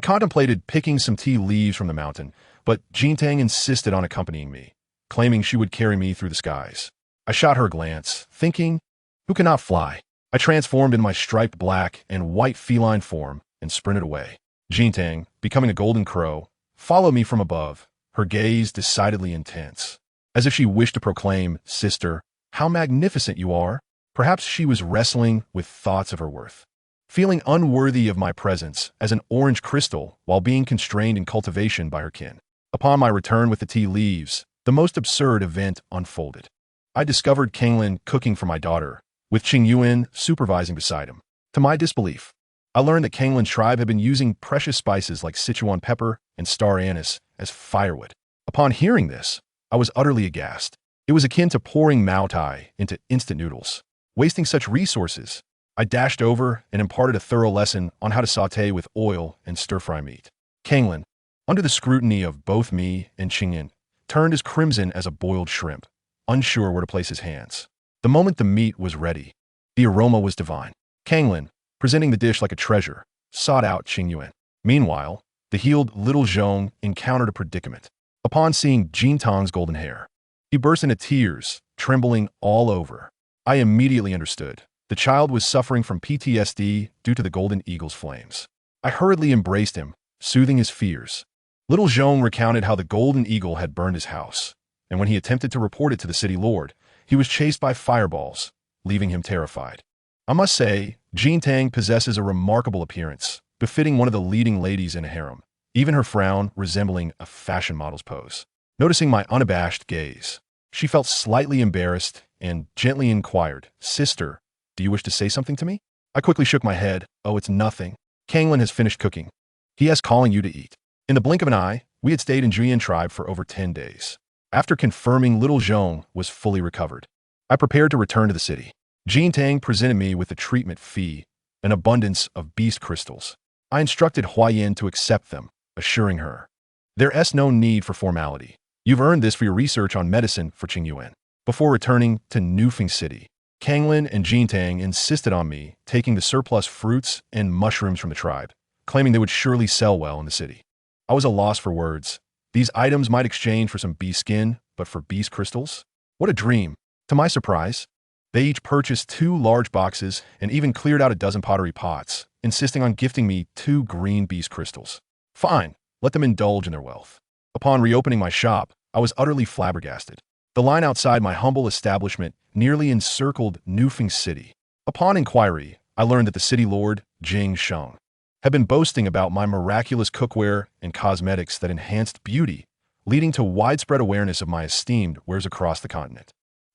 contemplated picking some tea leaves from the mountain, but Jintang insisted on accompanying me, claiming she would carry me through the skies. I shot her a glance, thinking, who cannot fly? I transformed in my striped black and white feline form and sprinted away. Jintang, becoming a golden crow, followed me from above, her gaze decidedly intense, as if she wished to proclaim, "Sister, how magnificent you are." Perhaps she was wrestling with thoughts of her worth, feeling unworthy of my presence as an orange crystal while being constrained in cultivation by her kin. Upon my return with the tea leaves, the most absurd event unfolded. I discovered Kanglin cooking for my daughter, with Qingyuan supervising beside him. To my disbelief, I learned that Kanglin's tribe had been using precious spices like Sichuan pepper and star anise as firewood. Upon hearing this, I was utterly aghast. It was akin to pouring Mao Tai into instant noodles. Wasting such resources, I dashed over and imparted a thorough lesson on how to saute with oil and stir-fry meat. Kanglin, under the scrutiny of both me and Qingyin, turned as crimson as a boiled shrimp, unsure where to place his hands. The moment the meat was ready, the aroma was divine. Kanglin, presenting the dish like a treasure, sought out Qingyuan. Meanwhile, the healed little Zhong encountered a predicament. Upon seeing Jintang's golden hair, he burst into tears, trembling all over. I immediately understood. The child was suffering from PTSD due to the golden eagle's flames. I hurriedly embraced him, soothing his fears. Little Zhong recounted how the golden eagle had burned his house, and when he attempted to report it to the city lord, he was chased by fireballs, leaving him terrified. I must say, Jintang possesses a remarkable appearance, befitting one of the leading ladies in a harem, even her frown resembling a fashion model's pose. Noticing my unabashed gaze, she felt slightly embarrassed and gently inquired, "Sister, do you wish to say something to me?" I quickly shook my head. "Oh, it's nothing. Kanglin has finished cooking. He is calling you to eat." In the blink of an eye, We had stayed in Julian tribe for over 10 days. After confirming little Zhong was fully recovered, I prepared to return to the city. Jean Tang presented me with the treatment fee, an abundance of beast crystals. I instructed Huayan to accept them, assuring her, "There's no need for formality. You've earned this for your research on medicine for Qingyuan." Before returning to Nufeng City, Kanglin and Jean Tang insisted on me taking the surplus fruits and mushrooms from the tribe, claiming they would surely sell well in the city. I was at a loss for words. These items might exchange for some beast skin, but for beast crystals? What a dream. To my surprise, they each purchased 2 large boxes and even cleared out a dozen pottery pots, insisting on gifting me 2 green beast crystals. Fine, let them indulge in their wealth. Upon reopening my shop, I was utterly flabbergasted. The line outside my humble establishment nearly encircled Nufeng City. Upon inquiry, I learned that the city lord, Jing Sheng, had been boasting about my miraculous cookware and cosmetics that enhanced beauty, leading to widespread awareness of my esteemed wares across the continent.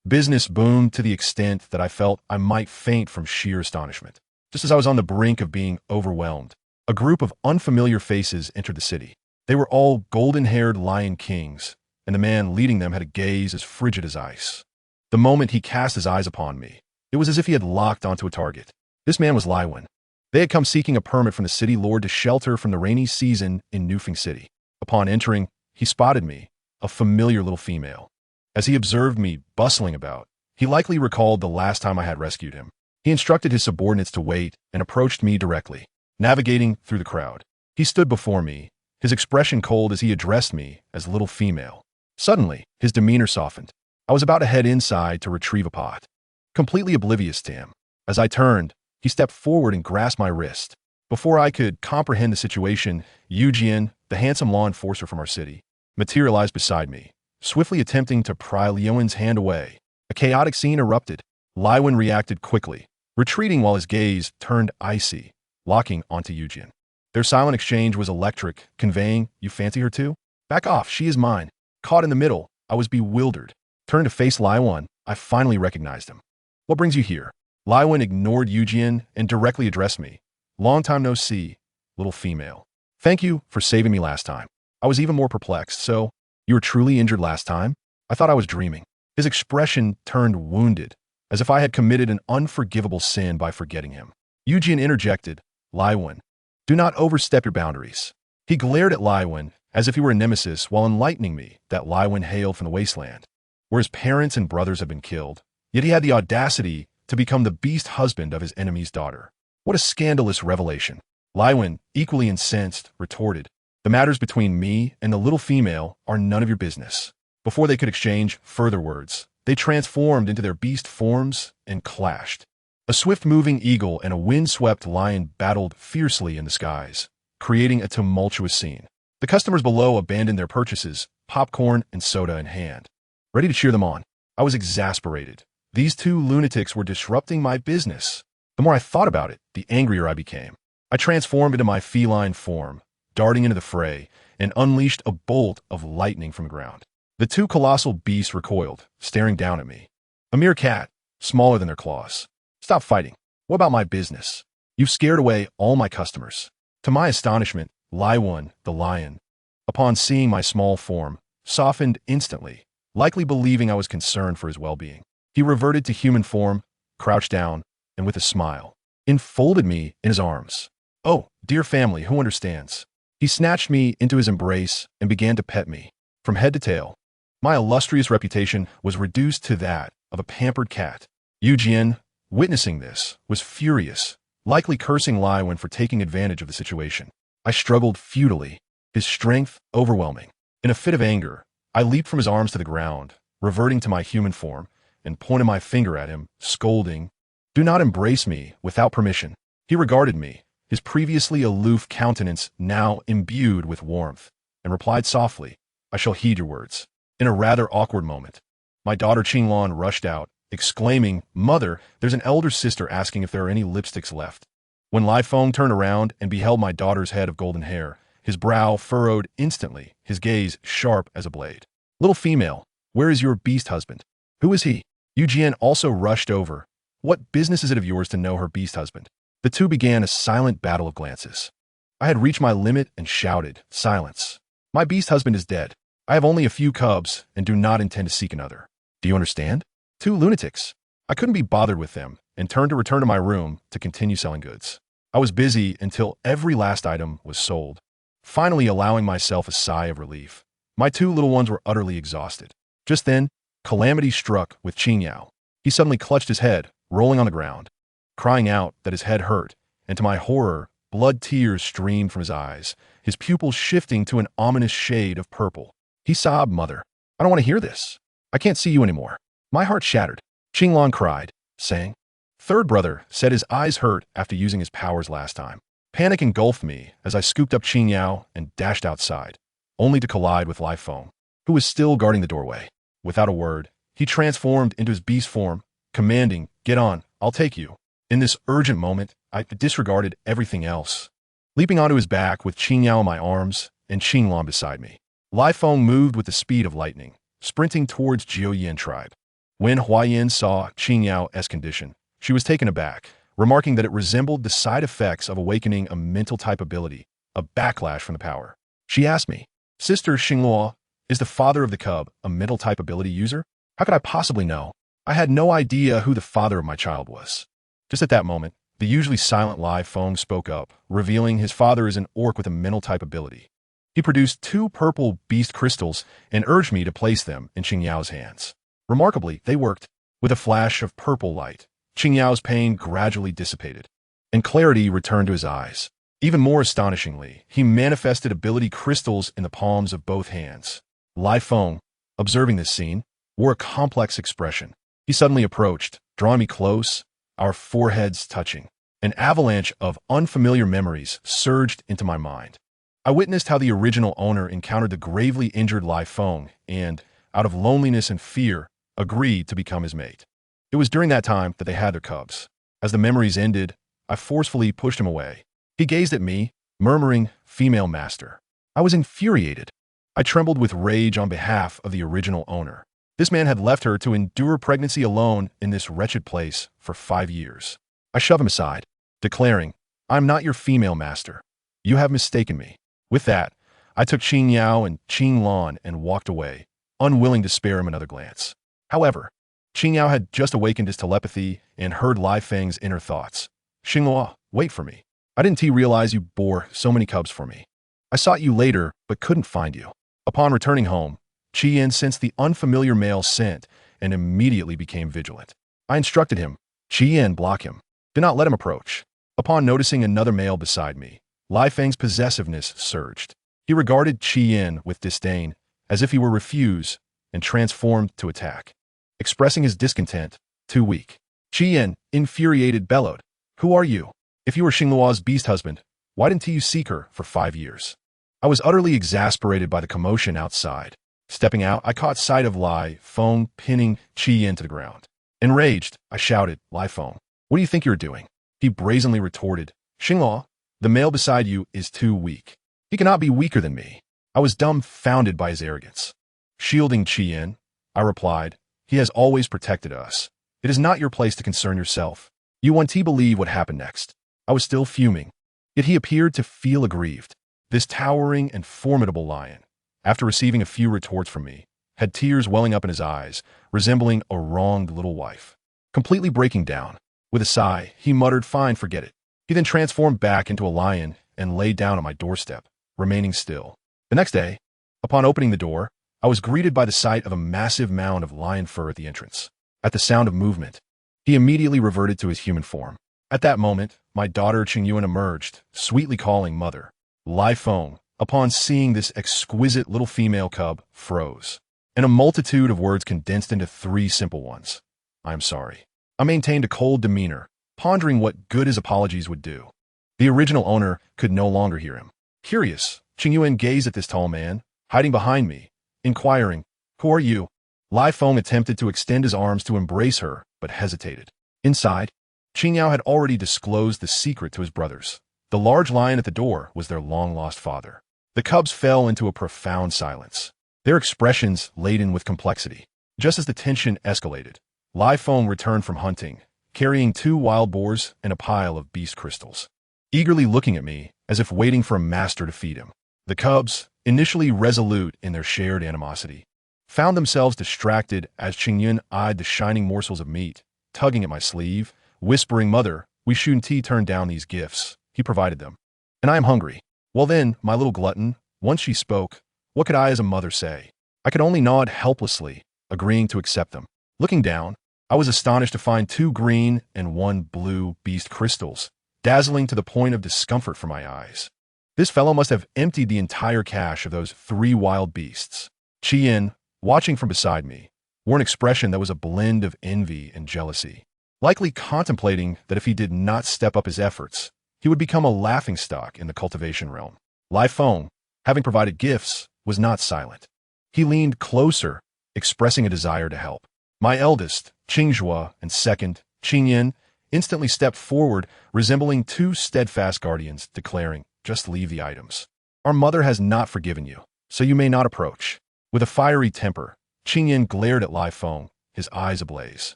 Business boomed to the extent that I felt I might faint from sheer astonishment. Just as I was on the brink of being overwhelmed, a group of unfamiliar faces entered the city. They were all golden-haired lion kings, and the man leading them had a gaze as frigid as ice. The moment he cast his eyes upon me, it was as if he had locked onto a target. This man was Laiwen. They had come seeking a permit from the city lord to shelter from the rainy season in Nufeng City. Upon entering, he spotted me, a familiar little female. As he observed me bustling about, he likely recalled the last time I had rescued him. He instructed his subordinates to wait and approached me directly, navigating through the crowd. He stood before me, his expression cold as he addressed me as little female. Suddenly, his demeanor softened. I was about to head inside to retrieve a pot, completely oblivious to him. As I turned, he stepped forward and grasped my wrist. Before I could comprehend the situation, Yu Jian, the handsome law enforcer from our city, materialized beside me, swiftly attempting to pry Liuwen's hand away. A chaotic scene erupted. Laiwen reacted quickly, retreating while his gaze turned icy, locking onto Yu Jian. Their silent exchange was electric, conveying, "You fancy her too? Back off, she is mine." Caught in the middle, I was bewildered. Turning to face Laiwen, I finally recognized him. "What brings you here?" Laiwen ignored Yu Jian and directly addressed me. "Long time no see, little female. Thank you for saving me last time." I was even more perplexed. "So, you were truly injured last time? I thought I was dreaming." His expression turned wounded, as if I had committed an unforgivable sin by forgetting him. Yu Jian interjected, "Laiwen, do not overstep your boundaries." He glared at Laiwen as if he were a nemesis while enlightening me that Laiwen hailed from the wasteland, where his parents and brothers had been killed. Yet he had the audacity to become the beast husband of his enemy's daughter. What a scandalous revelation. Laiwen, equally incensed, retorted, "The matters between me and the little female are none of your business." Before they could exchange further words, they transformed into their beast forms and clashed. A swift-moving eagle and a wind-swept lion battled fiercely in the skies, creating a tumultuous scene. The customers below abandoned their purchases, popcorn and soda in hand, ready to cheer them on. I was exasperated. These 2 lunatics were disrupting my business. The more I thought about it, the angrier I became. I transformed into my feline form, darting into the fray, and unleashed a bolt of lightning from the ground. The 2 colossal beasts recoiled, staring down at me. A mere cat, smaller than their claws. "Stop fighting. What about my business? You've scared away all my customers." To my astonishment, Laiwen, the lion, upon seeing my small form, softened instantly, likely believing I was concerned for his well-being. He reverted to human form, crouched down, and with a smile, enfolded me in his arms. "Oh, dear family, who understands?" He snatched me into his embrace and began to pet me, from head to tail. My illustrious reputation was reduced to that of a pampered cat. Yu Jian, witnessing this, was furious, likely cursing Laiwen for taking advantage of the situation. I struggled futilely, his strength overwhelming. In a fit of anger, I leaped from his arms to the ground, reverting to my human form, and pointed my finger at him, scolding, "Do not embrace me without permission." He regarded me, his previously aloof countenance now imbued with warmth, and replied softly, "I shall heed your words." In a rather awkward moment, my daughter Qinglan rushed out, exclaiming, "Mother, there's an elder sister asking if there are any lipsticks left." When Lai Feng turned around and beheld my daughter's head of golden hair, his brow furrowed instantly, his gaze sharp as a blade. "Little female, where is your beast husband?" "Who is he?" Yu Jian also rushed over. "What business is it of yours to know her beast husband?" The 2 began a silent battle of glances. I had reached my limit and shouted, "Silence." My beast husband is dead. I have only a few cubs and do not intend to seek another. Do you understand? Two lunatics. I couldn't be bothered with them and turned to return to my room to continue selling goods. I was busy until every last item was sold, finally allowing myself a sigh of relief. My two little ones were utterly exhausted. Just then, calamity struck with Qing Yao. He suddenly clutched his head, rolling on the ground, crying out that his head hurt, and to my horror, blood tears streamed from his eyes, his pupils shifting to an ominous shade of purple. He sobbed, "Mother, I don't want to hear this. I can't see you anymore." My heart shattered. Qinglong cried, saying, "Third brother," said his eyes hurt after using his powers last time. Panic engulfed me as I scooped up Qing Yao and dashed outside, only to collide with Lai Feng, who was still guarding the doorway. Without a word, he transformed into his beast form, commanding, "Get on, I'll take you." In this urgent moment, I disregarded everything else, leaping onto his back with Qing Yao in my arms and Qinglong beside me. Lai Feng moved with the speed of lightning, sprinting towards Jiuyin tribe. When Huayin saw Qing Yao's condition, she was taken aback, remarking that it resembled the side effects of awakening a mental-type ability, a backlash from the power. She asked me, "Sister Xingluo, is the father of the cub a mental-type ability user? How could I possibly know? I had no idea who the father of my child was." Just at that moment, the usually silent Lai Feng spoke up, revealing his father is an orc with a mental-type ability. He produced 2 purple beast crystals and urged me to place them in Qing Yao's hands. Remarkably, they worked. With a flash of purple light, Qing Yao's pain gradually dissipated, and clarity returned to his eyes. Even more astonishingly, he manifested ability crystals in the palms of both hands. Lai Feng, observing this scene, wore a complex expression. He suddenly approached, drawing me close, our foreheads touching. An avalanche of unfamiliar memories surged into my mind. I witnessed how the original owner encountered the gravely injured Lai Feng and, out of loneliness and fear, agreed to become his mate. It was during that time that they had their cubs. As the memories ended, I forcefully pushed him away. He gazed at me, murmuring, "Female master." I was infuriated. I trembled with rage on behalf of the original owner. This man had left her to endure pregnancy alone in this wretched place for 5 years. I shoved him aside, declaring, "I'm not your female master. You have mistaken me." With that, I took Qing Yao and Qing Lan and walked away, unwilling to spare him another glance. However, Qing Yao had just awakened his telepathy and heard Lai Feng's inner thoughts. "Xinghua, wait for me. I didn't realize you bore so many cubs for me. I sought you later, but couldn't find you." Upon returning home, Qian sensed the unfamiliar male scent and immediately became vigilant. I instructed him, "Qian, block him. Do not let him approach." Upon noticing another male beside me, Lai Feng's possessiveness surged. He regarded Qian with disdain, as if he were refused, and transformed to attack. Expressing his discontent, "Too weak." Qian, infuriated, bellowed, "Who are you? If you were Xingluo's beast husband, why didn't you seek her for 5 years?" I was utterly exasperated by the commotion outside. Stepping out, I caught sight of Lai Feng pinning Qian to the ground. Enraged, I shouted, "Lai Feng, what do you think you're doing?" He brazenly retorted, "Xingluo, the male beside you is too weak. He cannot be weaker than me." I was dumbfounded by his arrogance. Shielding Qian, I replied, "He has always protected us. It is not your place to concern yourself. You want to believe what happened next." I was still fuming, yet he appeared to feel aggrieved. This towering and formidable lion, after receiving a few retorts from me, had tears welling up in his eyes, resembling a wronged little wife. Completely breaking down, with a sigh, he muttered, "Fine, forget it." He then transformed back into a lion and lay down at my doorstep, remaining still. The next day, upon opening the door, I was greeted by the sight of a massive mound of lion fur at the entrance. At the sound of movement, he immediately reverted to his human form. At that moment, my daughter Qingyuan emerged, sweetly calling "Mother." Lai Feng, upon seeing this exquisite little female cub, froze, and a multitude of words condensed into 3 simple ones. "I am sorry." I maintained a cold demeanor, pondering what good his apologies would do. The original owner could no longer hear him. Curious, Qingyuan gazed at this tall man, hiding behind me, inquiring, "Who are you?" Lai Feng attempted to extend his arms to embrace her, but hesitated. Inside, Qing Yao had already disclosed the secret to his brothers. The large lion at the door was their long-lost father. The cubs fell into a profound silence, their expressions laden with complexity. Just as the tension escalated, Lai Feng returned from hunting, carrying 2 wild boars and a pile of beast crystals, eagerly looking at me as if waiting for a master to feed him. The cubs, initially resolute in their shared animosity, found themselves distracted as Qingyun eyed the shining morsels of meat, tugging at my sleeve, whispering, "Mother, we shouldn't turn down these gifts. He provided them. And I am hungry." Well then, my little glutton, once she spoke, what could I as a mother say? I could only nod helplessly, agreeing to accept them. Looking down, I was astonished to find 2 green and 1 blue beast crystals, dazzling to the point of discomfort for my eyes. This fellow must have emptied the entire cache of those 3 wild beasts. Qian, watching from beside me, wore an expression that was a blend of envy and jealousy, likely contemplating that if he did not step up his efforts, he would become a laughingstock in the cultivation realm. Lai Feng, having provided gifts, was not silent. He leaned closer, expressing a desire to help. My eldest, Qingzhua, and second, Qingyan, instantly stepped forward, resembling 2 steadfast guardians, declaring, "Just leave the items. Our mother has not forgiven you, so you may not approach." With a fiery temper, Qingyan glared at Lai Feng, his eyes ablaze.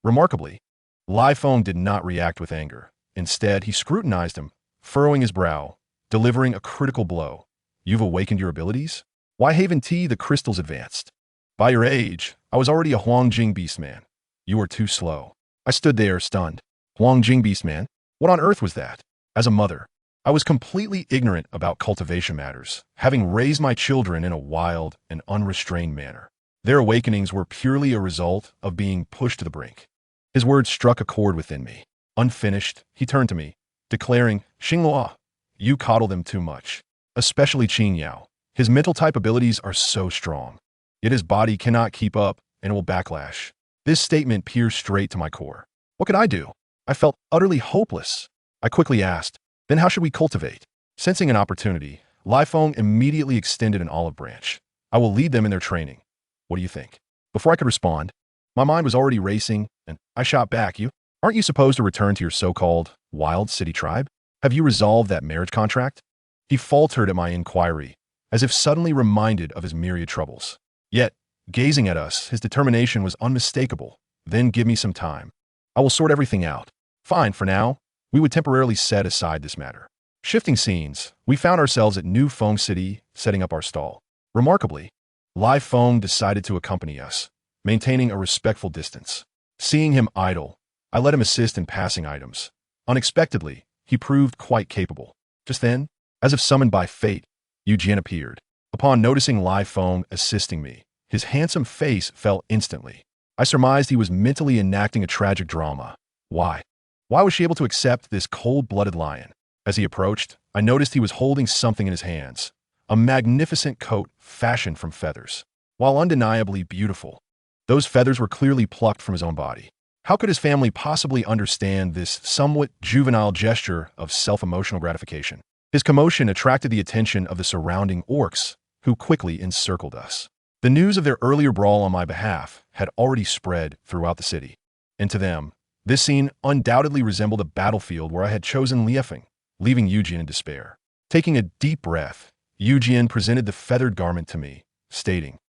Remarkably, Lai Feng did not react with anger. Instead, he scrutinized him, furrowing his brow, delivering a critical blow. "You've awakened your abilities? Why haven't the crystals advanced? By your age, I was already a Huangjing Beastman. You are too slow." I stood there, stunned. Huangjing Beastman? What on earth was that? As a mother, I was completely ignorant about cultivation matters, having raised my children in a wild and unrestrained manner. Their awakenings were purely a result of being pushed to the brink. His words struck a chord within me. Unfinished, he turned to me, declaring, "Xinglua, you coddle them too much. Especially Qin Yao. His mental type abilities are so strong. Yet his body cannot keep up and will backlash." This statement pierced straight to my core. What could I do? I felt utterly hopeless. I quickly asked, "Then how should we cultivate?" Sensing an opportunity, Lai Feng immediately extended an olive branch. "I will lead them in their training. What do you think?" Before I could respond, my mind was already racing, and I shot back, Aren't you supposed to return to your so-called wild city tribe? Have you resolved that marriage contract?" He faltered at my inquiry, as if suddenly reminded of his myriad troubles. Yet, gazing at us, his determination was unmistakable. "Then give me some time. I will sort everything out." "Fine, for now, we would temporarily set aside this matter." Shifting scenes, we found ourselves at New Feng City, setting up our stall. Remarkably, Lai Feng decided to accompany us, maintaining a respectful distance. Seeing him idle, I let him assist in passing items. Unexpectedly, he proved quite capable. Just then, as if summoned by fate, Eugene appeared. Upon noticing Lai Feng assisting me, his handsome face fell instantly. I surmised he was mentally enacting a tragic drama. Why? Why was she able to accept this cold-blooded lion? As he approached, I noticed he was holding something in his hands, a magnificent coat fashioned from feathers. While undeniably beautiful, those feathers were clearly plucked from his own body. How could his family possibly understand this somewhat juvenile gesture of self-emotional gratification? His commotion attracted the attention of the surrounding orcs, who quickly encircled us. The news of their earlier brawl on my behalf had already spread throughout the city. And to them, this scene undoubtedly resembled a battlefield where I had chosen Liefeng, leaving Eugene in despair. Taking a deep breath, Eugene presented the feathered garment to me, stating,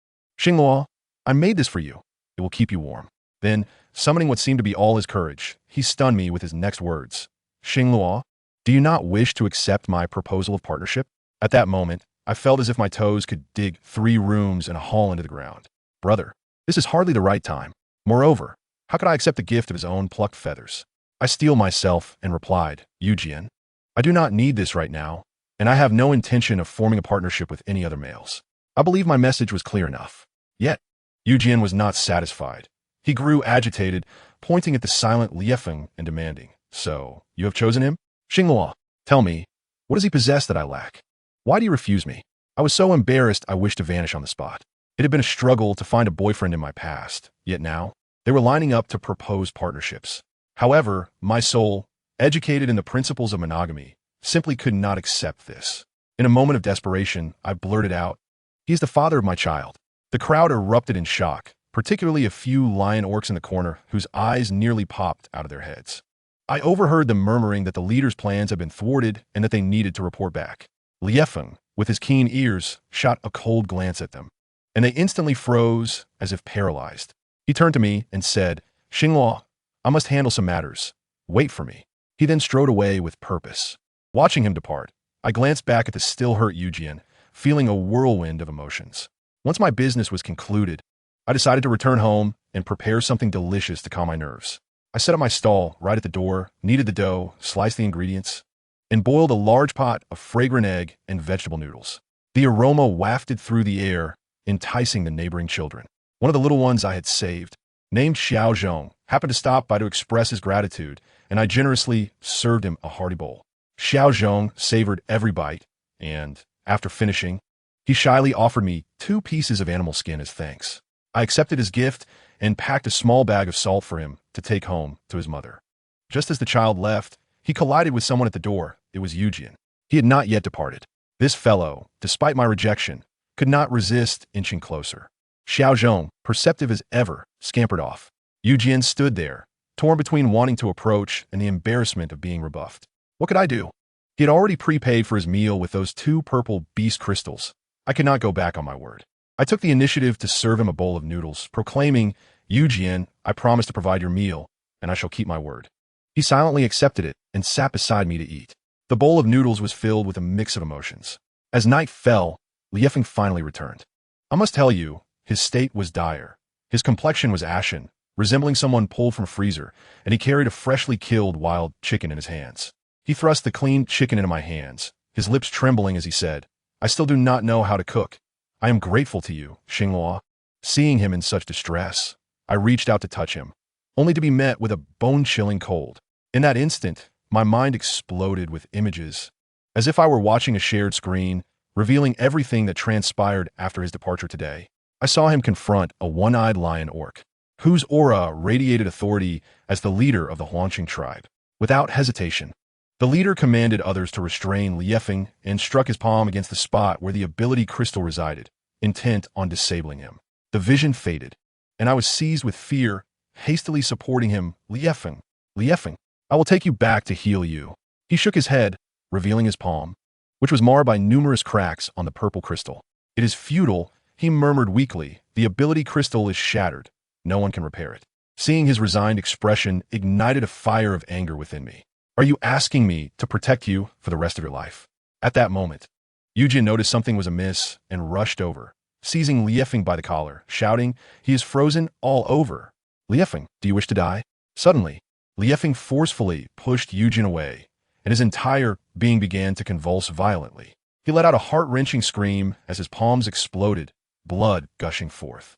"Xinglua, I made this for you. It will keep you warm." Then, summoning what seemed to be all his courage, he stunned me with his next words. "Xinglua, do you not wish to accept my proposal of partnership?" At that moment, I felt as if my toes could dig 3 rooms and a hall into the ground. "Brother, this is hardly the right time. Moreover, how could I accept the gift of his own plucked feathers?" I steeled myself and replied, "Eugene, I do not need this right now, and I have no intention of forming a partnership with any other males." I believe my message was clear enough. Yet, Eugene was not satisfied. He grew agitated, pointing at the silent Liefeng and demanding, "So, you have chosen him? Xinglua, tell me, what does he possess that I lack? Why do you refuse me?" I was so embarrassed I wished to vanish on the spot. It had been a struggle to find a boyfriend in my past, yet now, they were lining up to propose partnerships. However, my soul, educated in the principles of monogamy, simply could not accept this. In a moment of desperation, I blurted out, "He is the father of my child." The crowd erupted in shock, particularly a few lion orcs in the corner whose eyes nearly popped out of their heads. I overheard them murmuring that the leader's plans had been thwarted and that they needed to report back. Liefeng, with his keen ears, shot a cold glance at them, and they instantly froze as if paralyzed. He turned to me and said, "Xinglua, I must handle some matters. Wait for me." He then strode away with purpose. Watching him depart, I glanced back at the still-hurt Eugene, feeling a whirlwind of emotions. Once my business was concluded, I decided to return home and prepare something delicious to calm my nerves. I set up my stall right at the door, kneaded the dough, sliced the ingredients, and boiled a large pot of fragrant egg and vegetable noodles. The aroma wafted through the air, enticing the neighboring children. One of the little ones I had saved, named Xiao Zhong, happened to stop by to express his gratitude, and I generously served him a hearty bowl. Xiao Zhong savored every bite, and, after finishing, he shyly offered me 2 pieces of animal skin as thanks. I accepted his gift and packed a small bag of salt for him to take home to his mother. Just as the child left, he collided with someone at the door. It was Eugen. He had not yet departed. This fellow, despite my rejection, could not resist inching closer. Xiao Zhong, perceptive as ever, scampered off. Eugen stood there, torn between wanting to approach and the embarrassment of being rebuffed. What could I do? He had already prepaid for his meal with those 2 purple beast crystals. I could not go back on my word. I took the initiative to serve him a bowl of noodles, proclaiming, "Eugen, I promise to provide your meal, and I shall keep my word." He silently accepted it and sat beside me to eat. The bowl of noodles was filled with a mix of emotions. As night fell, Liefeng finally returned. I must tell you, his state was dire. His complexion was ashen, resembling someone pulled from a freezer, and he carried a freshly killed wild chicken in his hands. He thrust the cleaned chicken into my hands, his lips trembling as he said, "I still do not know how to cook. I am grateful to you, Xinghua." Seeing him in such distress, I reached out to touch him, only to be met with a bone-chilling cold. In that instant, my mind exploded with images, as if I were watching a shared screen, revealing everything that transpired after his departure today. I saw him confront a one-eyed lion orc, whose aura radiated authority as the leader of the Huangqing tribe. Without hesitation, the leader commanded others to restrain Liefeng and struck his palm against the spot where the ability crystal resided, intent on disabling him. The vision faded, and I was seized with fear, hastily supporting him. "Liefeng, Liefeng, I will take you back to heal you." He shook his head, revealing his palm, which was marred by numerous cracks on the purple crystal. "It is futile," he murmured weakly. "The ability crystal is shattered. No one can repair it." Seeing his resigned expression ignited a fire of anger within me. "Are you asking me to protect you for the rest of your life?" At that moment, Eugen noticed something was amiss and rushed over, seizing Liefeng by the collar, shouting, "He is frozen all over. Liefeng, do you wish to die?" Suddenly, Liefeng forcefully pushed Eugen away, and his entire being began to convulse violently. He let out a heart-wrenching scream as his palms exploded, blood gushing forth.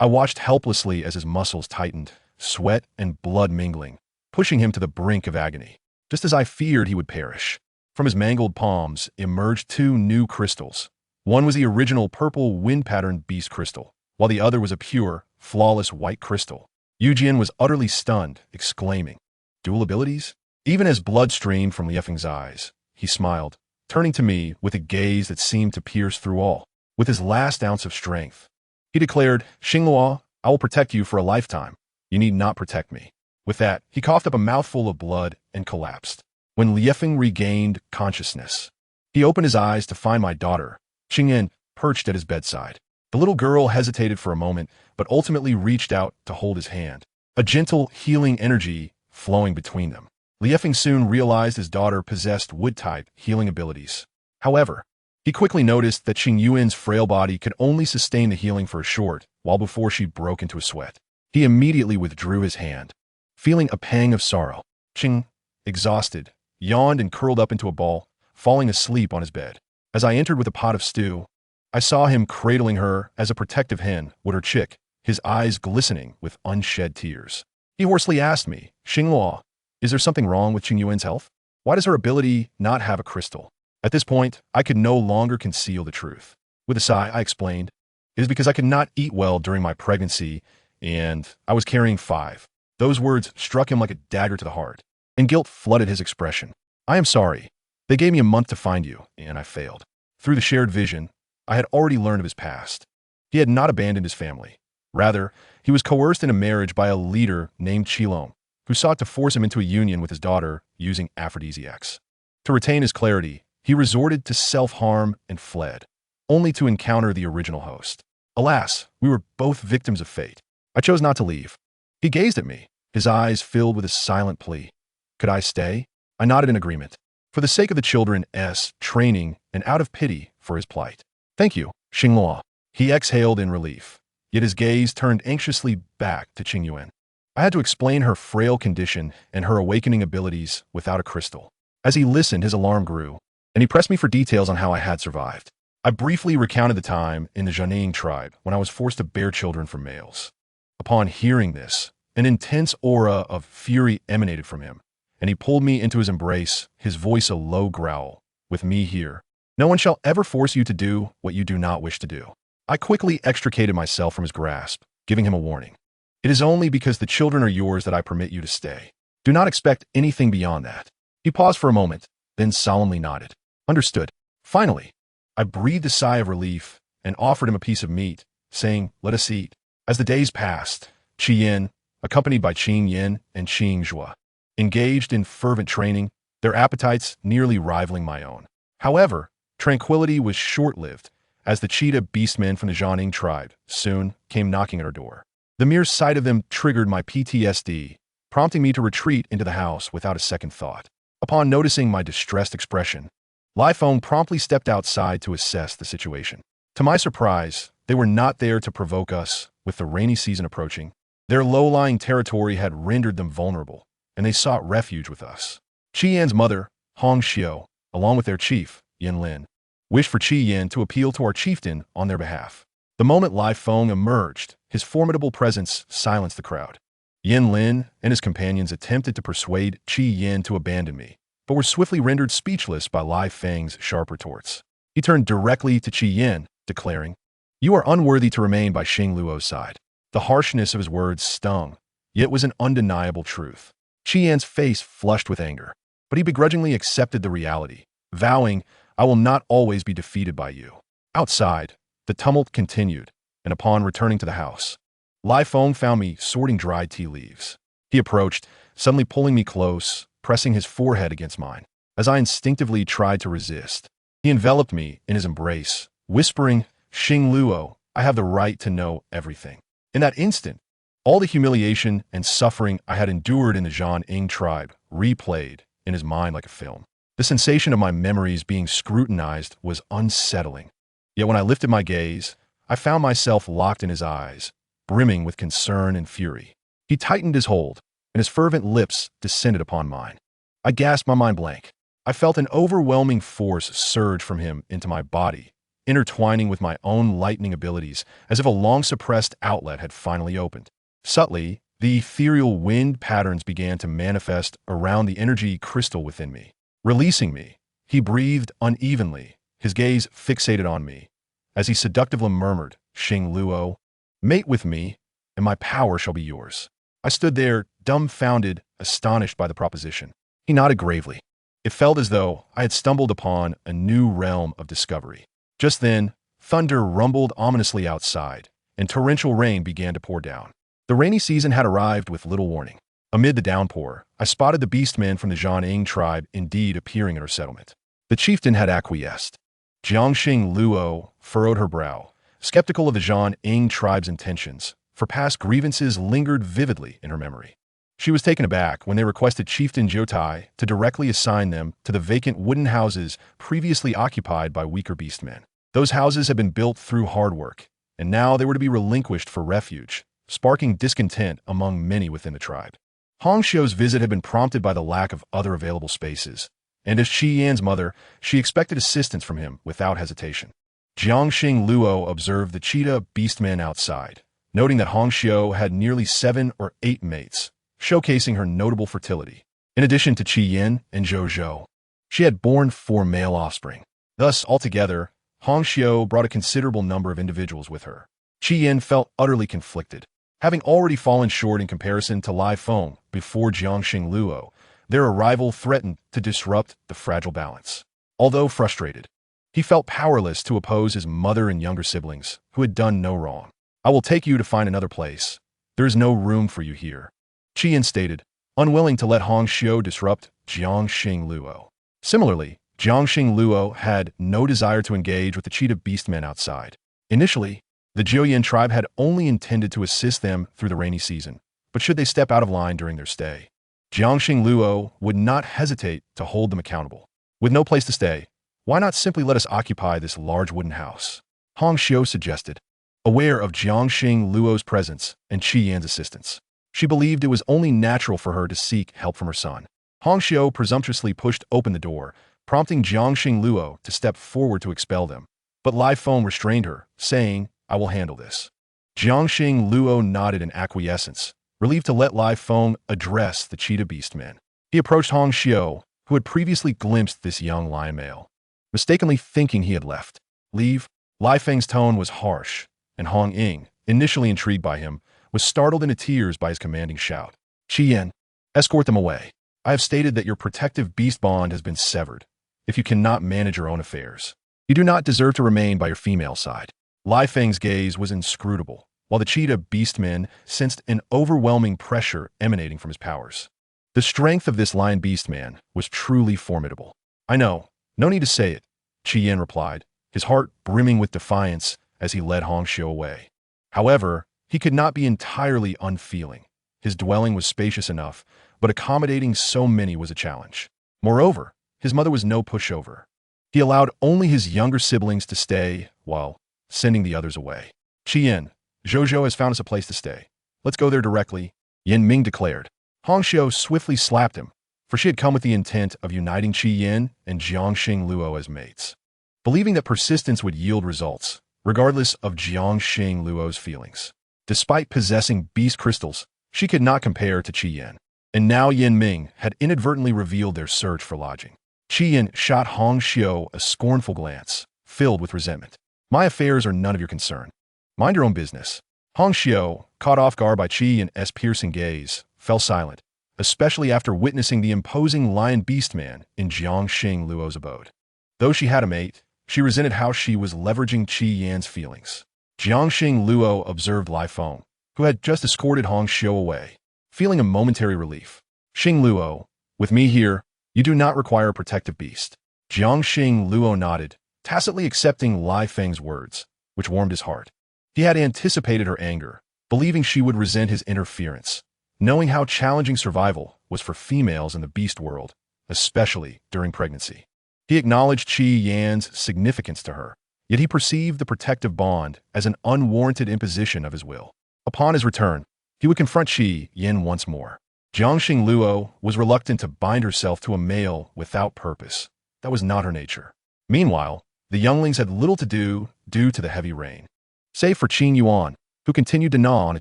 I watched helplessly as his muscles tightened, sweat and blood mingling, pushing him to the brink of agony. Just as I feared he would perish, from his mangled palms emerged 2 new crystals. One was the original purple wind-patterned beast crystal, while the other was a pure, flawless white crystal. Eugen was utterly stunned, exclaiming, "Dual abilities?" Even as blood streamed from Liefeng's eyes, he smiled, turning to me with a gaze that seemed to pierce through all. With his last ounce of strength, he declared, "Xinghua, I will protect you for a lifetime. You need not protect me." With that, he coughed up a mouthful of blood and collapsed. When Liefeng regained consciousness, he opened his eyes to find my daughter, Qingyan, perched at his bedside. The little girl hesitated for a moment, but ultimately reached out to hold his hand, a gentle, healing energy flowing between them. Liefeng soon realized his daughter possessed wood-type healing abilities. However, he quickly noticed that Qingyuan's frail body could only sustain the healing for a short while before she broke into a sweat. He immediately withdrew his hand, feeling a pang of sorrow. Qing, exhausted, yawned and curled up into a ball, falling asleep on his bed. As I entered with a pot of stew, I saw him cradling her as a protective hen would her chick, his eyes glistening with unshed tears. He hoarsely asked me, "Xinghua, is there something wrong with Qingyuan's health? Why does her ability not have a crystal?" At this point, I could no longer conceal the truth. With a sigh, I explained, "It is because I could not eat well during my pregnancy, and I was carrying 5." Those words struck him like a dagger to the heart, and guilt flooded his expression. "I am sorry. They gave me a month to find you, and I failed." Through the shared vision, I had already learned of his past. He had not abandoned his family. Rather, he was coerced into marriage by a leader named Qilong, who sought to force him into a union with his daughter using aphrodisiacs. To retain his clarity, he resorted to self-harm and fled, only to encounter the original host. Alas, we were both victims of fate. I chose not to leave. He gazed at me, his eyes filled with a silent plea. Could I stay? I nodded in agreement, for the sake of the children's training and out of pity for his plight. Thank you, Xingluo. He exhaled in relief, yet his gaze turned anxiously back to Qingyuan. I had to explain her frail condition and her awakening abilities without a crystal. As he listened, his alarm grew, and he pressed me for details on how I had survived. I briefly recounted the time in the Jiangning tribe when I was forced to bear children from males. Upon hearing this, an intense aura of fury emanated from him, and he pulled me into his embrace, his voice a low growl. With me here, no one shall ever force you to do what you do not wish to do. I quickly extricated myself from his grasp, giving him a warning. It is only because the children are yours that I permit you to stay. Do not expect anything beyond that. He paused for a moment, then solemnly nodded. Understood. Finally, I breathed a sigh of relief and offered him a piece of meat, saying, let us eat. As the days passed, Qi Yin, accompanied by Qing Yin and Qing Zhua, engaged in fervent training, their appetites nearly rivaling my own. However, tranquility was short-lived, as the cheetah beastmen from the Jiangning tribe soon came knocking at our door. The mere sight of them triggered my PTSD, prompting me to retreat into the house without a second thought. Upon noticing my distressed expression, Lai Feng promptly stepped outside to assess the situation. To my surprise, they were not there to provoke us. With the rainy season approaching, their low-lying territory had rendered them vulnerable, and they sought refuge with us. Qi Yan's mother, Hong Xiu, along with their chief, Yin Lin, wished for Qi Yin to appeal to our chieftain on their behalf. The moment Lai Feng emerged, his formidable presence silenced the crowd. Yin Lin and his companions attempted to persuade Qi Yin to abandon me, but were swiftly rendered speechless by Lai Feng's sharp retorts. He turned directly to Qi Yin, declaring, "You are unworthy to remain by Xing Luo's side." The harshness of his words stung, yet was an undeniable truth. Qi Yan's face flushed with anger, but he begrudgingly accepted the reality, vowing, "I will not always be defeated by you." Outside, the tumult continued, and upon returning to the house, Lai Feng found me sorting dried tea leaves. He approached, suddenly pulling me close, pressing his forehead against mine. As I instinctively tried to resist, he enveloped me in his embrace, whispering, "Xing Luo, I have the right to know everything." In that instant, all the humiliation and suffering I had endured in the Jiangning tribe replayed in his mind like a film. The sensation of my memories being scrutinized was unsettling. Yet when I lifted my gaze, I found myself locked in his eyes, brimming with concern and fury. He tightened his hold, and his fervent lips descended upon mine. I gasped, my mind blank. I felt an overwhelming force surge from him into my body, intertwining with my own lightning abilities, as if a long-suppressed outlet had finally opened. Subtly, the ethereal wind patterns began to manifest around the energy crystal within me. Releasing me, he breathed unevenly, his gaze fixated on me, as he seductively murmured, "Xing Luo, mate with me, and my power shall be yours." I stood there, dumbfounded, astonished by the proposition. He nodded gravely. It felt as though I had stumbled upon a new realm of discovery. Just then, thunder rumbled ominously outside, and torrential rain began to pour down. The rainy season had arrived with little warning. Amid the downpour, I spotted the beastmen from the Jiangning tribe indeed appearing at our settlement. The chieftain had acquiesced. Jiangxing Luo furrowed her brow, skeptical of the Jiangning tribe's intentions, for past grievances lingered vividly in her memory. She was taken aback when they requested Chieftain Jiotai to directly assign them to the vacant wooden houses previously occupied by weaker beastmen. Those houses had been built through hard work, and now they were to be relinquished for refuge, sparking discontent among many within the tribe. Hong Xiu's visit had been prompted by the lack of other available spaces, and as Qi Yan's mother, she expected assistance from him without hesitation. Jiangxing Luo observed the cheetah beastmen outside, noting that Hong Xiu had nearly 7 or 8 mates, showcasing her notable fertility. In addition to Qi Yin and Zhou Zhou, she had borne 4 male offspring. Thus, altogether, Hong Xiu brought a considerable number of individuals with her. Qi Yin felt utterly conflicted. Having already fallen short in comparison to Lai Feng before Jiangxing Luo, their arrival threatened to disrupt the fragile balance. Although frustrated, he felt powerless to oppose his mother and younger siblings, who had done no wrong. "I will take you to find another place. There is no room for you here," Qi Yin stated, unwilling to let Hong Xiu disrupt Jiangxing Luo. Similarly, Jiangxing Luo had no desire to engage with the cheetah beastmen outside. Initially, the Jiuyin tribe had only intended to assist them through the rainy season, but should they step out of line during their stay, Jiangxing Luo would not hesitate to hold them accountable. With no place to stay, why not simply let us occupy this large wooden house? Hong Xiu suggested, aware of Jiangxing Luo's presence and Qi Yan's assistance. She believed it was only natural for her to seek help from her son. Hong Xiu presumptuously pushed open the door, prompting Jiangxing Luo to step forward to expel them. But Lai Feng restrained her, saying, "I will handle this." Jiangxing Luo nodded in acquiescence, relieved to let Lai Feng address the cheetah beastmen. He approached Hong Xiu, who had previously glimpsed this young lion male, mistakenly thinking he had left. Leave? Lai Feng's tone was harsh, and Hong Ying, initially intrigued by him, was startled into tears by his commanding shout. "Qi Yan, escort them away. I have stated that your protective beast bond has been severed. If you cannot manage your own affairs, you do not deserve to remain by your female side." Lai Feng's gaze was inscrutable, while the cheetah beastmen sensed an overwhelming pressure emanating from his powers. The strength of this lion beastman was truly formidable. "I know, no need to say it," Qi Yan replied, his heart brimming with defiance as he led Hong Xiu away. However, he could not be entirely unfeeling. His dwelling was spacious enough, but accommodating so many was a challenge. Moreover, his mother was no pushover. He allowed only his younger siblings to stay, while sending the others away. "Qi Yan, Zhou has found us a place to stay. Let's go there directly," Yan Ming declared. Hong Xiu swiftly slapped him, for she had come with the intent of uniting Qi Yan and Jiangxing Luo as mates. Believing that persistence would yield results, regardless of Jiangxing Luo's feelings. Despite possessing beast crystals, she could not compare to Qi Yan. And now Yan Ming had inadvertently revealed their search for lodging. Qi Yan shot Hong Xiu a scornful glance, filled with resentment. "My affairs are none of your concern. Mind your own business." Hong Xiu, caught off guard by Qi Yan's piercing gaze, fell silent, especially after witnessing the imposing lion beastman in Jiangxing Luo's abode. Though she had a mate, she resented how she was leveraging Qi Yan's feelings. Jiangxing Luo observed Lai Feng, who had just escorted Hong Xiu away, feeling a momentary relief. "Xing Luo, with me here, you do not require a protective beast." Jiangxing Luo nodded, tacitly accepting Lai Feng's words, which warmed his heart. He had anticipated her anger, believing she would resent his interference, knowing how challenging survival was for females in the beast world, especially during pregnancy. He acknowledged Qi Yan's significance to her, yet he perceived the protective bond as an unwarranted imposition of his will. Upon his return, he would confront Qi Yan once more. Jiangxing Luo was reluctant to bind herself to a male without purpose. That was not her nature. Meanwhile, the younglings had little to do due to the heavy rain. Save for Qing Yuan, who continued to gnaw on a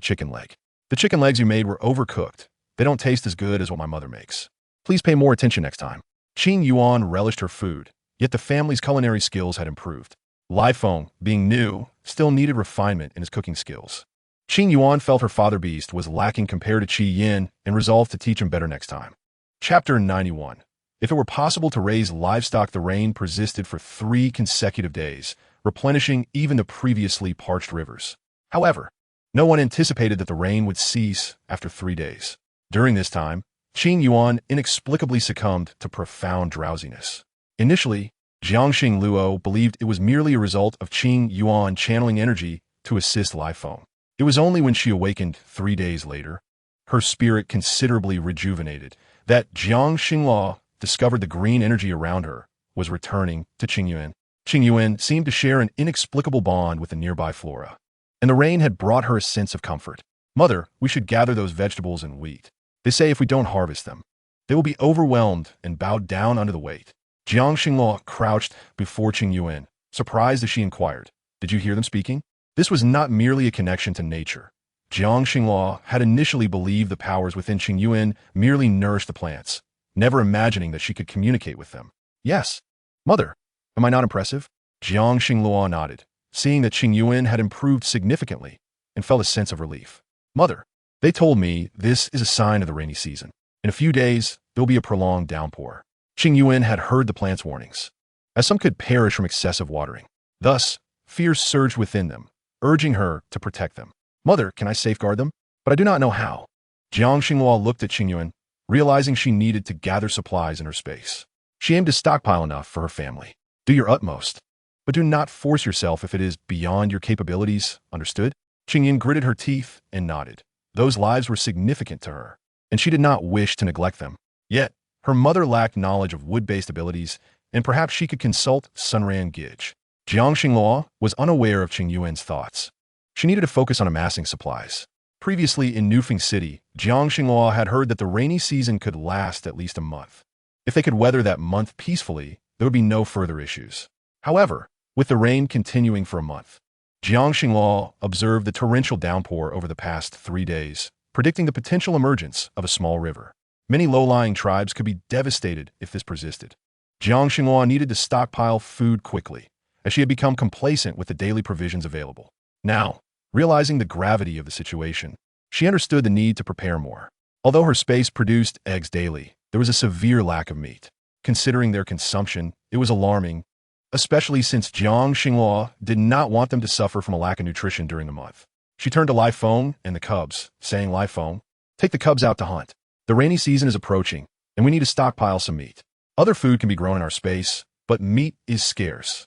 chicken leg. "The chicken legs you made were overcooked. They don't taste as good as what my mother makes. Please pay more attention next time." Qing Yuan relished her food, yet the family's culinary skills had improved. Lai Feng, being new, still needed refinement in his cooking skills. Qing Yuan felt her father beast was lacking compared to Qi Yan and resolved to teach him better next time. Chapter 91. If it were possible to raise livestock, the rain persisted for 3 consecutive days, replenishing even the previously parched rivers. However, no one anticipated that the rain would cease after 3 days. During this time, Qing Yuan inexplicably succumbed to profound drowsiness. Initially, Jiangxing Luo believed it was merely a result of Qing Yuan channeling energy to assist Lai Feng. It was only when she awakened 3 days later, her spirit considerably rejuvenated, that Jiangxing Luo discovered the green energy around her was returning to Qing Yuan. Qing Yuan seemed to share an inexplicable bond with the nearby flora, and the rain had brought her a sense of comfort. "Mother, we should gather those vegetables and wheat. They say if we don't harvest them, they will be overwhelmed and bowed down under the weight." Jiangxing Luo crouched before Qing Yuan, surprised as she inquired, "Did you hear them speaking?" This was not merely a connection to nature. Jiangxing Luo had initially believed the powers within Qing Yuan merely nourished the plants, never imagining that she could communicate with them. "Yes, Mother. Am I not impressive?" Jiangxing Luo nodded, seeing that Qing Yuan had improved significantly, and felt a sense of relief. "Mother, they told me this is a sign of the rainy season. In a few days, there will be a prolonged downpour." Qing Yuan had heard the plant's warnings, as some could perish from excessive watering. Thus, fear surged within them, urging her to protect them. "Mother, can I safeguard them? But I do not know how." Jiangxing Luo looked at Qing Yuan, realizing she needed to gather supplies in her space. She aimed to stockpile enough for her family. "Do your utmost, but do not force yourself if it is beyond your capabilities, understood?" Qing Yuan gritted her teeth and nodded. Those lives were significant to her, and she did not wish to neglect them. Yet, her mother lacked knowledge of wood-based abilities, and perhaps she could consult Sunran Gij. Jiang Xinghua was unaware of Qing Yuan's thoughts. She needed to focus on amassing supplies. Previously in Nufeng City, Jiang Xinghua had heard that the rainy season could last at least a month. If they could weather that month peacefully, there would be no further issues. However, with the rain continuing for a month, Jiang Xinghua observed the torrential downpour over the past 3 days, predicting the potential emergence of a small river. Many low-lying tribes could be devastated if this persisted. Jiang Xinghua needed to stockpile food quickly, as she had become complacent with the daily provisions available. Now, realizing the gravity of the situation, she understood the need to prepare more. Although her space produced eggs daily, there was a severe lack of meat. Considering their consumption, it was alarming, especially since Jiang Xinghua did not want them to suffer from a lack of nutrition during the month. She turned to Lai Feng and the cubs, saying, "Lai Feng, take the cubs out to hunt. The rainy season is approaching, and we need to stockpile some meat. Other food can be grown in our space, but meat is scarce.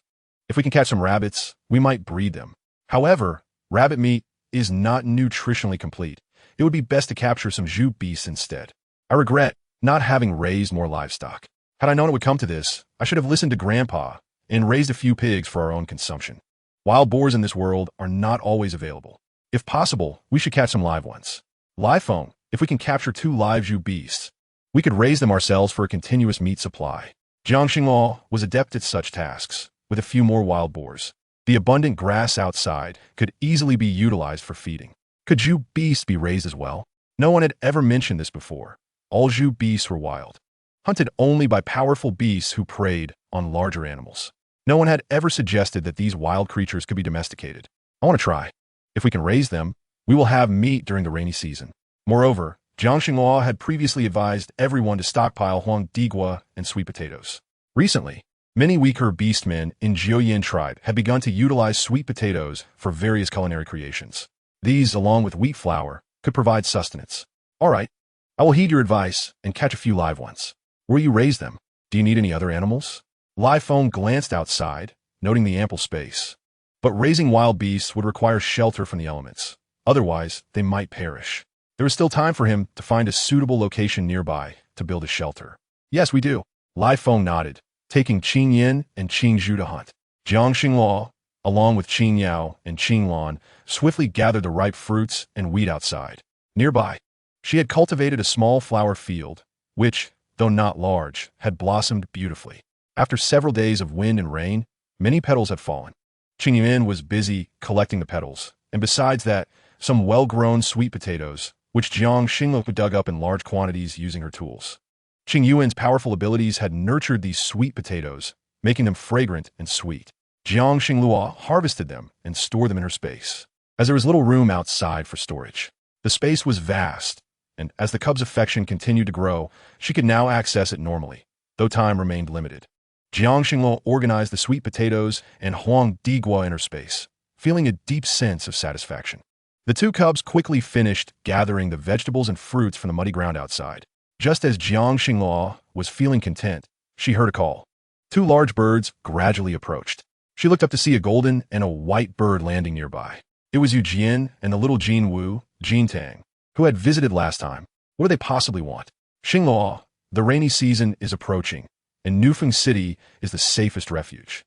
If we can catch some rabbits, we might breed them. However, rabbit meat is not nutritionally complete. It would be best to capture some zhu beasts instead. I regret not having raised more livestock. Had I known it would come to this, I should have listened to Grandpa and raised a few pigs for our own consumption. Wild boars in this world are not always available. If possible, we should catch some live ones. Lai Feng, if we can capture 2 live zhu beasts, we could raise them ourselves for a continuous meat supply." Jiang Xinghua was adept at such tasks, with a few more wild boars. The abundant grass outside could easily be utilized for feeding. Could zhu beasts be raised as well? No one had ever mentioned this before. All zhu beasts were wild, hunted only by powerful beasts who preyed on larger animals. No one had ever suggested that these wild creatures could be domesticated. I want to try. If we can raise them, we will have meat during the rainy season. Moreover, Jiang Xinghua had previously advised everyone to stockpile huang digua and sweet potatoes. Recently, many weaker beastmen in Jiuyin tribe had begun to utilize sweet potatoes for various culinary creations. These, along with wheat flour, could provide sustenance. All right, I will heed your advice and catch a few live ones. Where you raise them? Do you need any other animals? Lai Feng glanced outside, noting the ample space. But raising wild beasts would require shelter from the elements. Otherwise, they might perish. There was still time for him to find a suitable location nearby to build a shelter. "Yes, we do." Lai Feng nodded, taking Qing Yin and Qing Zhu to hunt. Jiang Xinghua, along with Qing Yao and Qing Lan, swiftly gathered the ripe fruits and wheat outside. Nearby, she had cultivated a small flower field, which, though not large, had blossomed beautifully. After several days of wind and rain, many petals had fallen. Qing Yuan was busy collecting the petals, and besides that, some well-grown sweet potatoes, which Jiang Xinghua dug up in large quantities using her tools. Qing Yuan's powerful abilities had nurtured these sweet potatoes, making them fragrant and sweet. Jiang Xinghua harvested them and stored them in her space, as there was little room outside for storage. The space was vast, and as the cub's affection continued to grow, she could now access it normally, though time remained limited. Jiang Xinghua organized the sweet potatoes and huang digua in her space, feeling a deep sense of satisfaction. The 2 cubs quickly finished gathering the vegetables and fruits from the muddy ground outside. Just as Jiang Xinghua was feeling content, she heard a call. 2 large birds gradually approached. She looked up to see a golden and a white bird landing nearby. It was Yu Jian and the little Jin Wu, Jin Tang, who had visited last time. What do they possibly want? "Xinghua, the rainy season is approaching, and Nufeng City is the safest refuge.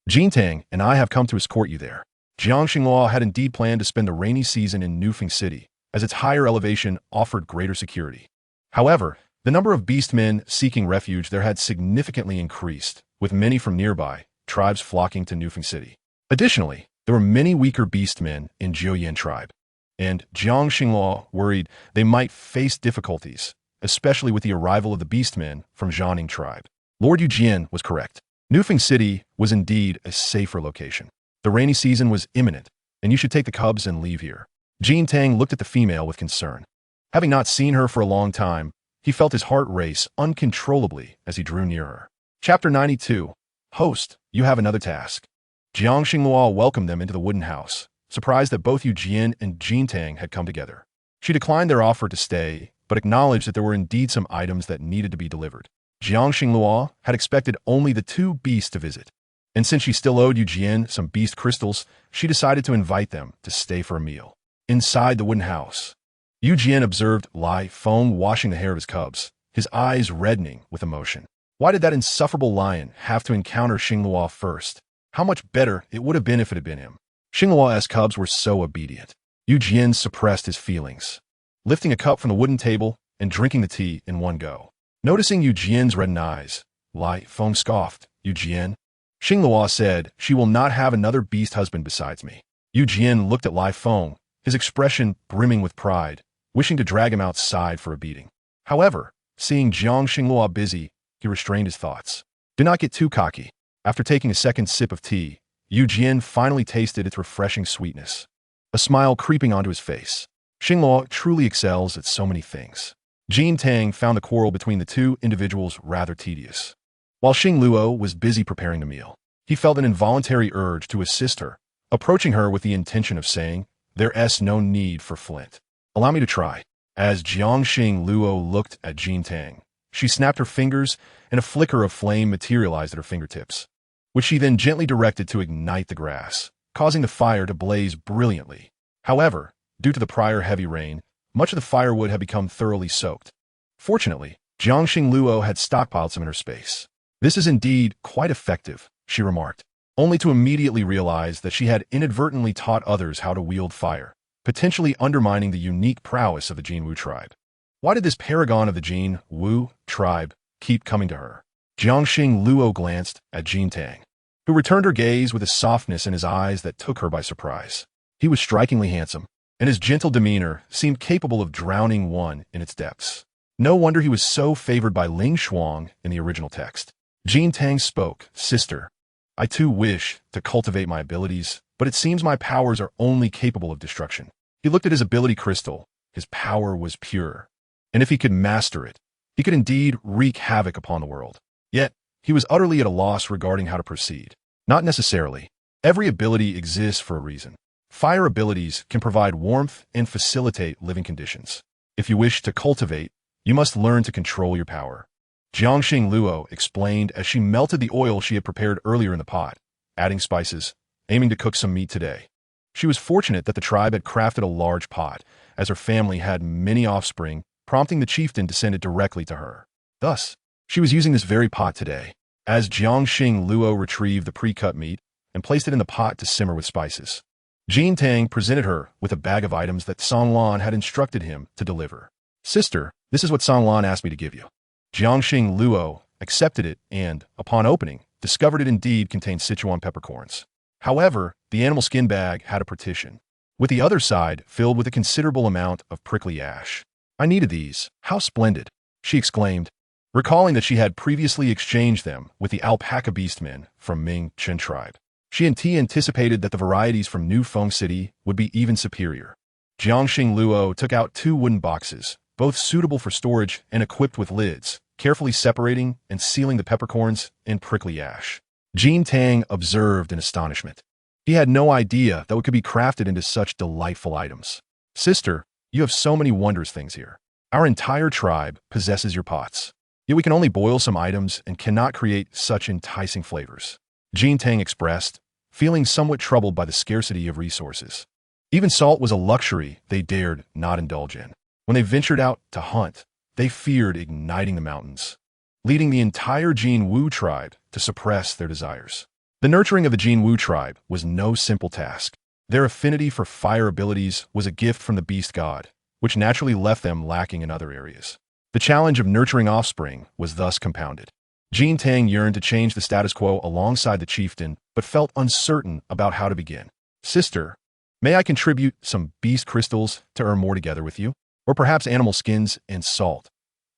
Jin Tang and I have come to escort you there." Jiang Xinghua had indeed planned to spend the rainy season in Nufeng City, as its higher elevation offered greater security. However, the number of beastmen seeking refuge there had significantly increased, with many from nearby tribes flocking to Nufeng City. Additionally, there were many weaker beastmen in Jiuyin tribe, and Jiang Xinghua worried they might face difficulties, especially with the arrival of the beastmen from Jianing tribe. Lord Yu Jian was correct. Nufeng City was indeed a safer location. The rainy season was imminent, and you should take the cubs and leave here. Jin Tang looked at the female with concern. Having not seen her for a long time, he felt his heart race uncontrollably as he drew near her. Chapter 92. Host, you have another task. Jiang Xinghua welcomed them into the wooden house, surprised that both Yu Jian and Jin Tang had come together. She declined their offer to stay, but acknowledged that there were indeed some items that needed to be delivered. Jiang Xinghua had expected only the 2 beasts to visit, and since she still owed Yu Jian some beast crystals, she decided to invite them to stay for a meal. Inside the wooden house, Yu Jian observed Lai Feng washing the hair of his cubs, his eyes reddening with emotion. Why did that insufferable lion have to encounter Xinghua first? How much better it would have been if it had been him. Xingluo's cubs were so obedient. Yu Jian suppressed his feelings, lifting a cup from the wooden table and drinking the tea in one go. Noticing Yu Jian's reddened eyes, Lai Feng scoffed. Yu Jian? Xingluo said, she will not have another beast husband besides me. Yu Jian looked at Lai Feng, his expression brimming with pride, wishing to drag him outside for a beating. However, seeing Jiang Xingluo busy, he restrained his thoughts. Do not get too cocky. After taking a second sip of tea, Yu Jian finally tasted its refreshing sweetness, a smile creeping onto his face. Xingluo truly excels at so many things. Jin Tang found the quarrel between the two individuals rather tedious. While Xingluo was busy preparing the meal, he felt an involuntary urge to assist her, approaching her with the intention of saying, "There's no need for flint. Allow me to try." As Jiang Xingluo looked at Jin Tang, she snapped her fingers and a flicker of flame materialized at her fingertips, which she then gently directed to ignite the grass, causing the fire to blaze brilliantly. However, due to the prior heavy rain, much of the firewood had become thoroughly soaked. Fortunately, Jiang Xingluo had stockpiled some in her space. "This is indeed quite effective," she remarked, only to immediately realize that she had inadvertently taught others how to wield fire, potentially undermining the unique prowess of the Jin Wu tribe. Why did this paragon of the Jin Wu tribe keep coming to her? Jiang Xingluo glanced at Jin Tang, who returned her gaze with a softness in his eyes that took her by surprise. He was strikingly handsome, and his gentle demeanor seemed capable of drowning one in its depths. No wonder he was so favored by Ling Shuang in the original text. Jin Tang spoke, "Sister, I too wish to cultivate my abilities, but it seems my powers are only capable of destruction." He looked at his ability crystal. His power was pure, and if he could master it, he could indeed wreak havoc upon the world. Yet, he was utterly at a loss regarding how to proceed. Not necessarily. Every ability exists for a reason. Fire abilities can provide warmth and facilitate living conditions. If you wish to cultivate, you must learn to control your power. Jiang Xingluo explained as she melted the oil she had prepared earlier in the pot, adding spices, aiming to cook some meat today. She was fortunate that the tribe had crafted a large pot, as her family had many offspring, prompting the chieftain to send it directly to her. Thus, she was using this very pot today. As Jiang Xingluo retrieved the pre-cut meat and placed it in the pot to simmer with spices, Jin Tang presented her with a bag of items that Song Lan had instructed him to deliver. "Sister, this is what Song Lan asked me to give you." Jiang Xingluo accepted it and, upon opening, discovered it indeed contained Sichuan peppercorns. However, the animal skin bag had a partition, with the other side filled with a considerable amount of prickly ash. "I needed these. How splendid!" she exclaimed, recalling that she had previously exchanged them with the alpaca beastmen from Ming Chen tribe. She anticipated that the varieties from New Feng City would be even superior. Jiang Xingluo took out 2 wooden boxes, both suitable for storage and equipped with lids, carefully separating and sealing the peppercorns and prickly ash. Jin Tang observed in astonishment. He had no idea that what could be crafted into such delightful items. "Sister, you have so many wondrous things here. Our entire tribe possesses your pots. Yet we can only boil some items and cannot create such enticing flavors," Jin Tang expressed, feeling somewhat troubled by the scarcity of resources. Even salt was a luxury they dared not indulge in. When they ventured out to hunt, they feared igniting the mountains, leading the entire Jin Wu tribe to suppress their desires. The nurturing of the Jin Wu tribe was no simple task. Their affinity for fire abilities was a gift from the beast god, which naturally left them lacking in other areas. The challenge of nurturing offspring was thus compounded. Jin Tang yearned to change the status quo alongside the chieftain, but felt uncertain about how to begin. "Sister, may I contribute some beast crystals to earn more together with you? Or perhaps animal skins and salt?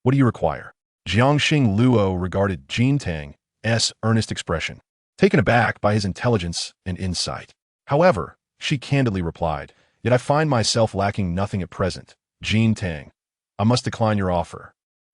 What do you require?" Jiang Xingluo regarded Jin Tang's earnest expression, taken aback by his intelligence and insight. However, she candidly replied, "Yet I find myself lacking nothing at present. Jin Tang, I must decline your offer.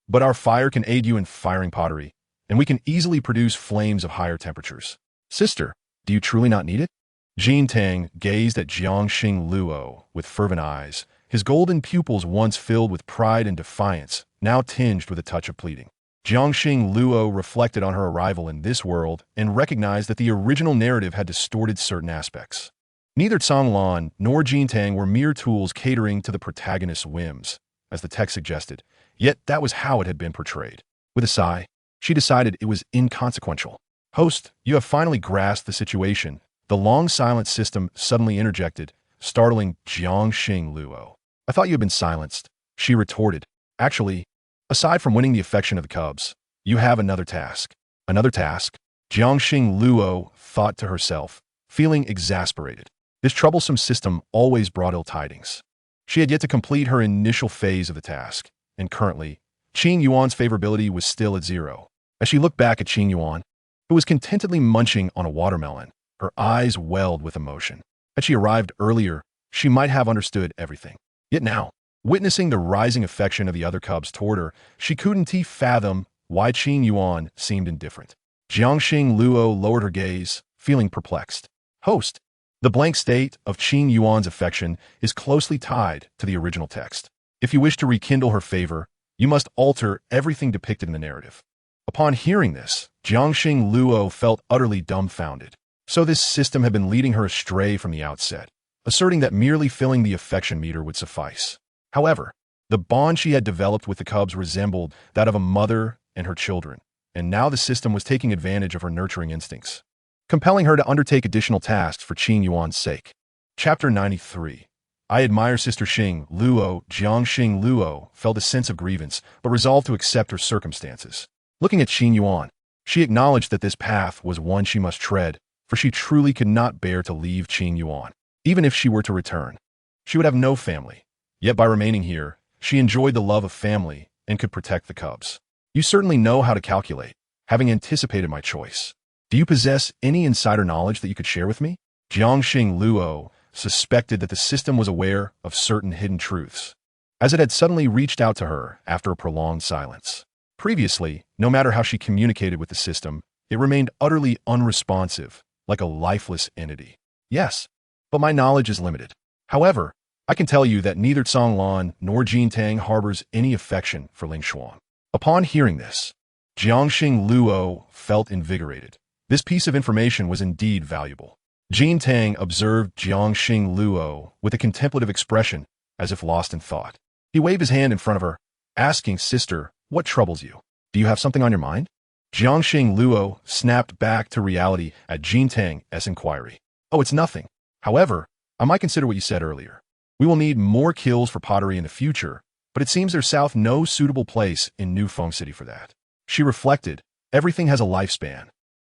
But our fire can aid you in firing pottery, and we can easily produce flames of higher temperatures. Sister, do you truly not need it?" Jin Tang gazed at Jiang Xingluo with fervent eyes, his golden pupils once filled with pride and defiance, now tinged with a touch of pleading. Jiang Xingluo reflected on her arrival in this world and recognized that the original narrative had distorted certain aspects. Neither Song Lan nor Jin Tang were mere tools catering to the protagonist's whims, as the text suggested, yet that was how it had been portrayed. With a sigh, she decided it was inconsequential. Host, you have finally grasped the situation. The long silent system suddenly interjected, startling Jiangxing Luo. I thought you had been silenced, she retorted. Actually, aside from winning the affection of the cubs, you have another task. Another task? Jiangxing Luo thought to herself, feeling exasperated. This troublesome system always brought ill tidings. She had yet to complete her initial phase of the task, and currently, Qing Yuan's favorability was still at 0. As she looked back at Qing Yuan, who was contentedly munching on a watermelon, her eyes welled with emotion. Had she arrived earlier, she might have understood everything. Yet now, witnessing the rising affection of the other cubs toward her, she couldn't fathom why Qing Yuan seemed indifferent. Jiangxing Luo lowered her gaze, feeling perplexed. Host, the blank state of Qing Yuan's affection is closely tied to the original text. If you wish to rekindle her favor, you must alter everything depicted in the narrative. Upon hearing this, Jiangxing Luo felt utterly dumbfounded. So this system had been leading her astray from the outset, asserting that merely filling the affection meter would suffice. However, the bond she had developed with the cubs resembled that of a mother and her children, and now the system was taking advantage of her nurturing instincts, compelling her to undertake additional tasks for Qing Yuan's sake. Chapter 93. I admire Sister Xing Luo. Jiangxing Luo felt a sense of grievance, but resolved to accept her circumstances. Looking at Qing Yuan, she acknowledged that this path was one she must tread, for she truly could not bear to leave Qing Yuan. Even if she were to return, she would have no family. Yet by remaining here, she enjoyed the love of family and could protect the cubs. You certainly know how to calculate, having anticipated my choice. Do you possess any insider knowledge that you could share with me? Jiangxing Luo suspected that the system was aware of certain hidden truths, as it had suddenly reached out to her after a prolonged silence. Previously, no matter how she communicated with the system, it remained utterly unresponsive, like a lifeless entity. Yes, but my knowledge is limited. However, I can tell you that neither Conglan nor Jin Tang harbors any affection for Ling Xuan. Upon hearing this, Jiangxing Luo felt invigorated. This piece of information was indeed valuable. Jin Tang observed Jiangxing Luo with a contemplative expression, as if lost in thought. He waved his hand in front of her, asking, Sister, what troubles you? Do you have something on your mind? Jiangxing Luo snapped back to reality at Jin Tang's inquiry. Oh, it's nothing. However, I might consider what you said earlier. We will need more kills for pottery in the future, but it seems there's no suitable place in New Feng City for that. She reflected, everything has a lifespan.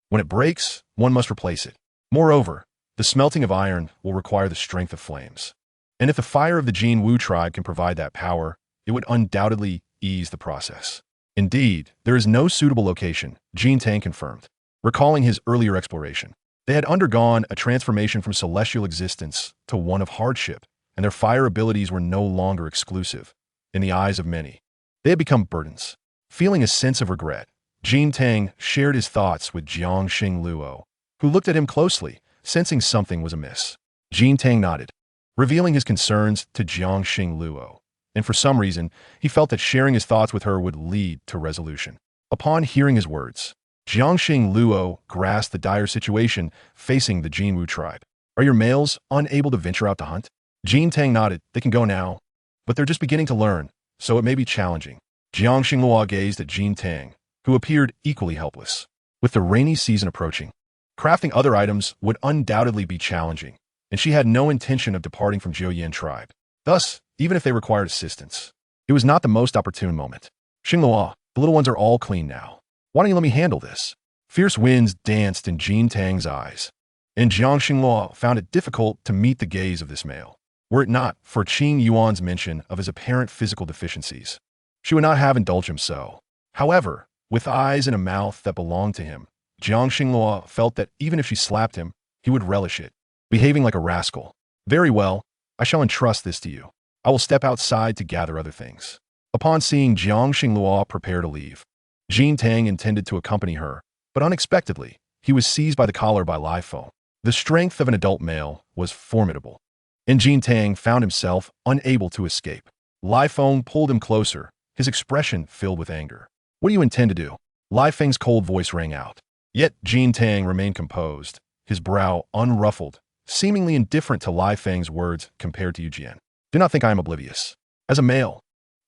When it breaks, one must replace it. Moreover, the smelting of iron will require the strength of flames. And if the fire of the Jin Wu tribe can provide that power, it would undoubtedly ease the process. Indeed, there is no suitable location, Jin Tang confirmed, recalling his earlier exploration. They had undergone a transformation from celestial existence to one of hardship, and their fire abilities were no longer exclusive. In the eyes of many, they had become burdens. Feeling a sense of regret, Jin Tang shared his thoughts with Jiangxing Luo, who looked at him closely, sensing something was amiss. Jin Tang nodded, revealing his concerns to Jiangxing Luo, and for some reason, he felt that sharing his thoughts with her would lead to resolution. Upon hearing his words, Jiangxing Luo grasped the dire situation facing the Jin Wu tribe. Are your males unable to venture out to hunt? Jin Tang nodded. They can go now, but they're just beginning to learn, so it may be challenging. Jiangxing Luo gazed at Jin Tang, who appeared equally helpless. With the rainy season approaching, crafting other items would undoubtedly be challenging, and she had no intention of departing from Jiuyan tribe. Thus, even if they required assistance, it was not the most opportune moment. Xingluo, the little ones are all clean now. Why don't you let me handle this? Fierce winds danced in Jin Tang's eyes, and Jiangxing Luo found it difficult to meet the gaze of this male. Were it not for Qing Yuan's mention of his apparent physical deficiencies, she would not have indulged him so. However, with eyes and a mouth that belonged to him, Jiangxing Luo felt that even if she slapped him, he would relish it, behaving like a rascal. Very well, I shall entrust this to you. I will step outside to gather other things. Upon seeing Jiangxing Luo prepare to leave, Jin Tang intended to accompany her, but unexpectedly, he was seized by the collar by Lai Feng. The strength of an adult male was formidable, and Jin Tang found himself unable to escape. Lai Feng pulled him closer, his expression filled with anger. What do you intend to do? Lai Feng's cold voice rang out. Yet Jin Tang remained composed, his brow unruffled, seemingly indifferent to Lai Feng's words compared to Yujian. Do not think I am oblivious. As a male,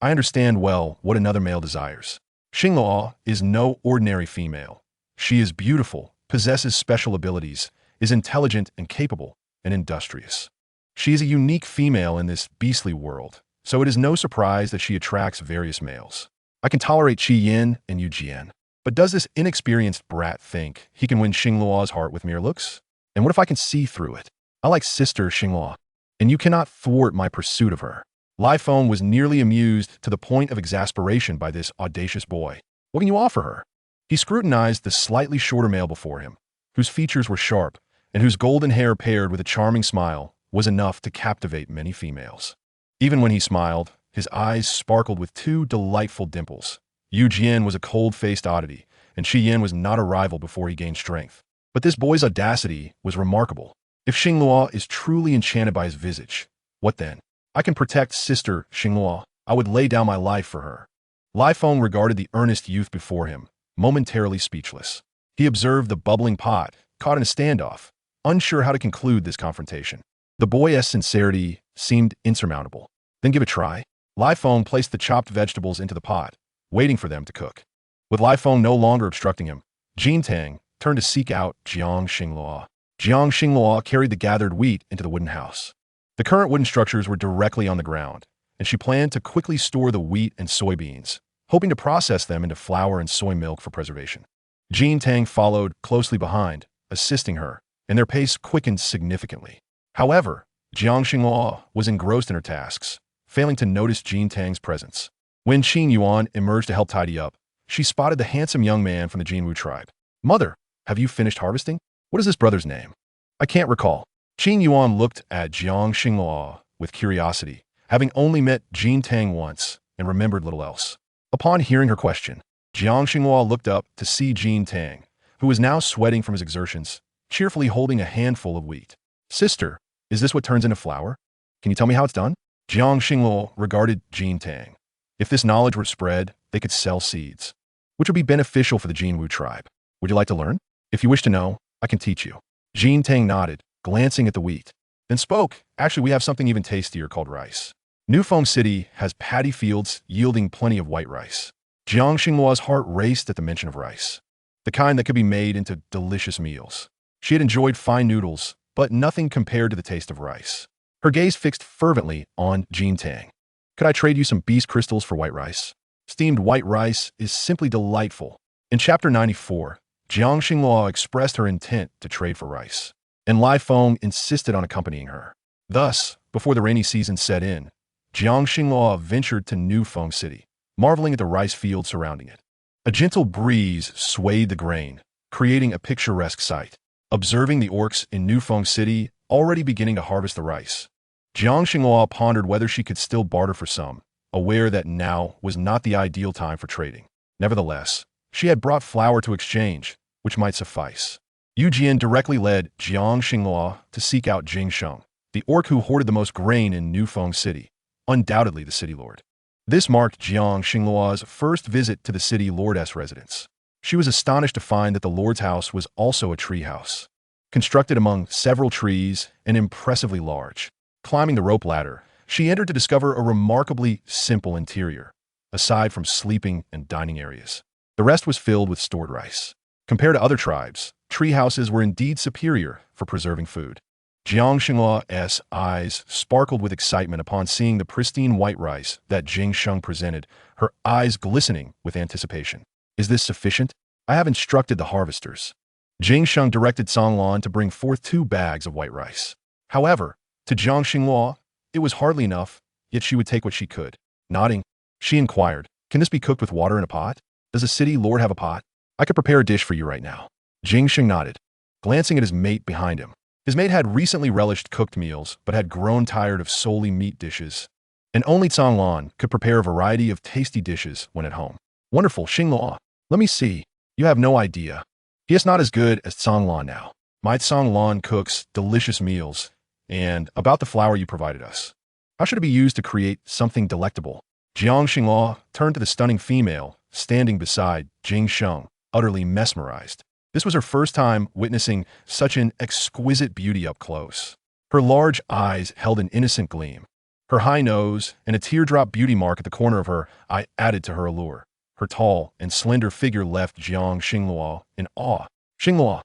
I understand well what another male desires. Xingluo is no ordinary female. She is beautiful, possesses special abilities, is intelligent and capable, and industrious. She is a unique female in this beastly world, so it is no surprise that she attracts various males. I can tolerate Qi Yin and Yu Jian, but does this inexperienced brat think he can win Xingluo's heart with mere looks? And what if I can see through it? I like Sister Xingluo, and you cannot thwart my pursuit of her. Lai Feng was nearly amused to the point of exasperation by this audacious boy. What can you offer her? He scrutinized the slightly shorter male before him, whose features were sharp, and whose golden hair paired with a charming smile was enough to captivate many females. Even when he smiled, his eyes sparkled with two delightful dimples. Yu Jian was a cold-faced oddity, and Qi Yin was not a rival before he gained strength. But this boy's audacity was remarkable. If Xingluo is truly enchanted by his visage, what then? I can protect Sister Xingluo. I would lay down my life for her. Lai Feng regarded the earnest youth before him, momentarily speechless. He observed the bubbling pot, caught in a standoff, unsure how to conclude this confrontation. The boy's sincerity seemed insurmountable. Then give it a try. Lai Feng placed the chopped vegetables into the pot, waiting for them to cook. With Lai Feng no longer obstructing him, Jin Tang turned to seek out Jiang Xingluo. Jiang Xingluo carried the gathered wheat into the wooden house. The current wooden structures were directly on the ground, and she planned to quickly store the wheat and soybeans, hoping to process them into flour and soy milk for preservation. Jin Tang followed closely behind, assisting her, and their pace quickened significantly. However, Jiang Xingluo was engrossed in her tasks, failing to notice Jin Tang's presence. When Qin Yuan emerged to help tidy up, she spotted the handsome young man from the Jinwu tribe. "Mother, have you finished harvesting? What is this brother's name?" "I can't recall." Qin Yuan looked at Jiang Xingluo with curiosity, having only met Jin Tang once and remembered little else. Upon hearing her question, Jiang Xingluo looked up to see Jin Tang, who was now sweating from his exertions, cheerfully holding a handful of wheat. "Sister, is this what turns into flour? Can you tell me how it's done?" Jiang Xingluo regarded Jin Tang. If this knowledge were spread, they could sell seeds, which would be beneficial for the Jinwu tribe. "Would you like to learn? If you wish to know, I can teach you." Jin Tang nodded, glancing at the wheat, then spoke. "Actually, we have something even tastier called rice. Newfoam City has paddy fields yielding plenty of white rice." Jiang Xingluo's heart raced at the mention of rice, the kind that could be made into delicious meals. She had enjoyed fine noodles, but nothing compared to the taste of rice. Her gaze fixed fervently on Jin Tang. "Could I trade you some beast crystals for white rice? Steamed white rice is simply delightful." In Chapter 94, Jiang Xingluo expressed her intent to trade for rice, and Lai Feng insisted on accompanying her. Thus, before the rainy season set in, Jiang Xingluo ventured to Newfoam City, marveling at the rice field surrounding it. A gentle breeze swayed the grain, creating a picturesque sight. Observing the orcs in Newfoam City already beginning to harvest the rice, Jiang Xingluo pondered whether she could still barter for some, aware that now was not the ideal time for trading. Nevertheless, she had brought flour to exchange, which might suffice. Yu Jian directly led Jiang Xingluo to seek out Jing Sheng, the orc who hoarded the most grain in Newfoam City, undoubtedly the city lord. This marked Jiang Xingluo's first visit to the city lord's residence. She was astonished to find that the lord's house was also a tree house, constructed among several trees and impressively large. Climbing the rope ladder, she entered to discover a remarkably simple interior, aside from sleeping and dining areas. The rest was filled with stored rice. Compared to other tribes, tree houses were indeed superior for preserving food. Jiang Xingluo's eyes sparkled with excitement upon seeing the pristine white rice that Jing Sheng presented, her eyes glistening with anticipation. "Is this sufficient? I have instructed the harvesters." Jing Sheng directed Song Lan to bring forth 2 bags of white rice. However, to Jiang Xingluo, it was hardly enough, yet she would take what she could. Nodding, she inquired, "Can this be cooked with water in a pot? Does the city lord have a pot? I could prepare a dish for you right now." Jing Sheng nodded, glancing at his mate behind him. His mate had recently relished cooked meals, but had grown tired of solely meat dishes, and only Song Lan could prepare a variety of tasty dishes when at home. "Wonderful, Xingluo. Let me see. You have no idea. He is not as good as Song Lan now. My Song Lan cooks delicious meals, and about the flour you provided us. How should it be used to create something delectable?" Jiang Xingluo turned to the stunning female standing beside Jing Sheng, utterly mesmerized. This was her first time witnessing such an exquisite beauty up close. Her large eyes held an innocent gleam. Her high nose and a teardrop beauty mark at the corner of her eye added to her allure. Her tall and slender figure left Jiang Xingluo in awe. "Xingluo,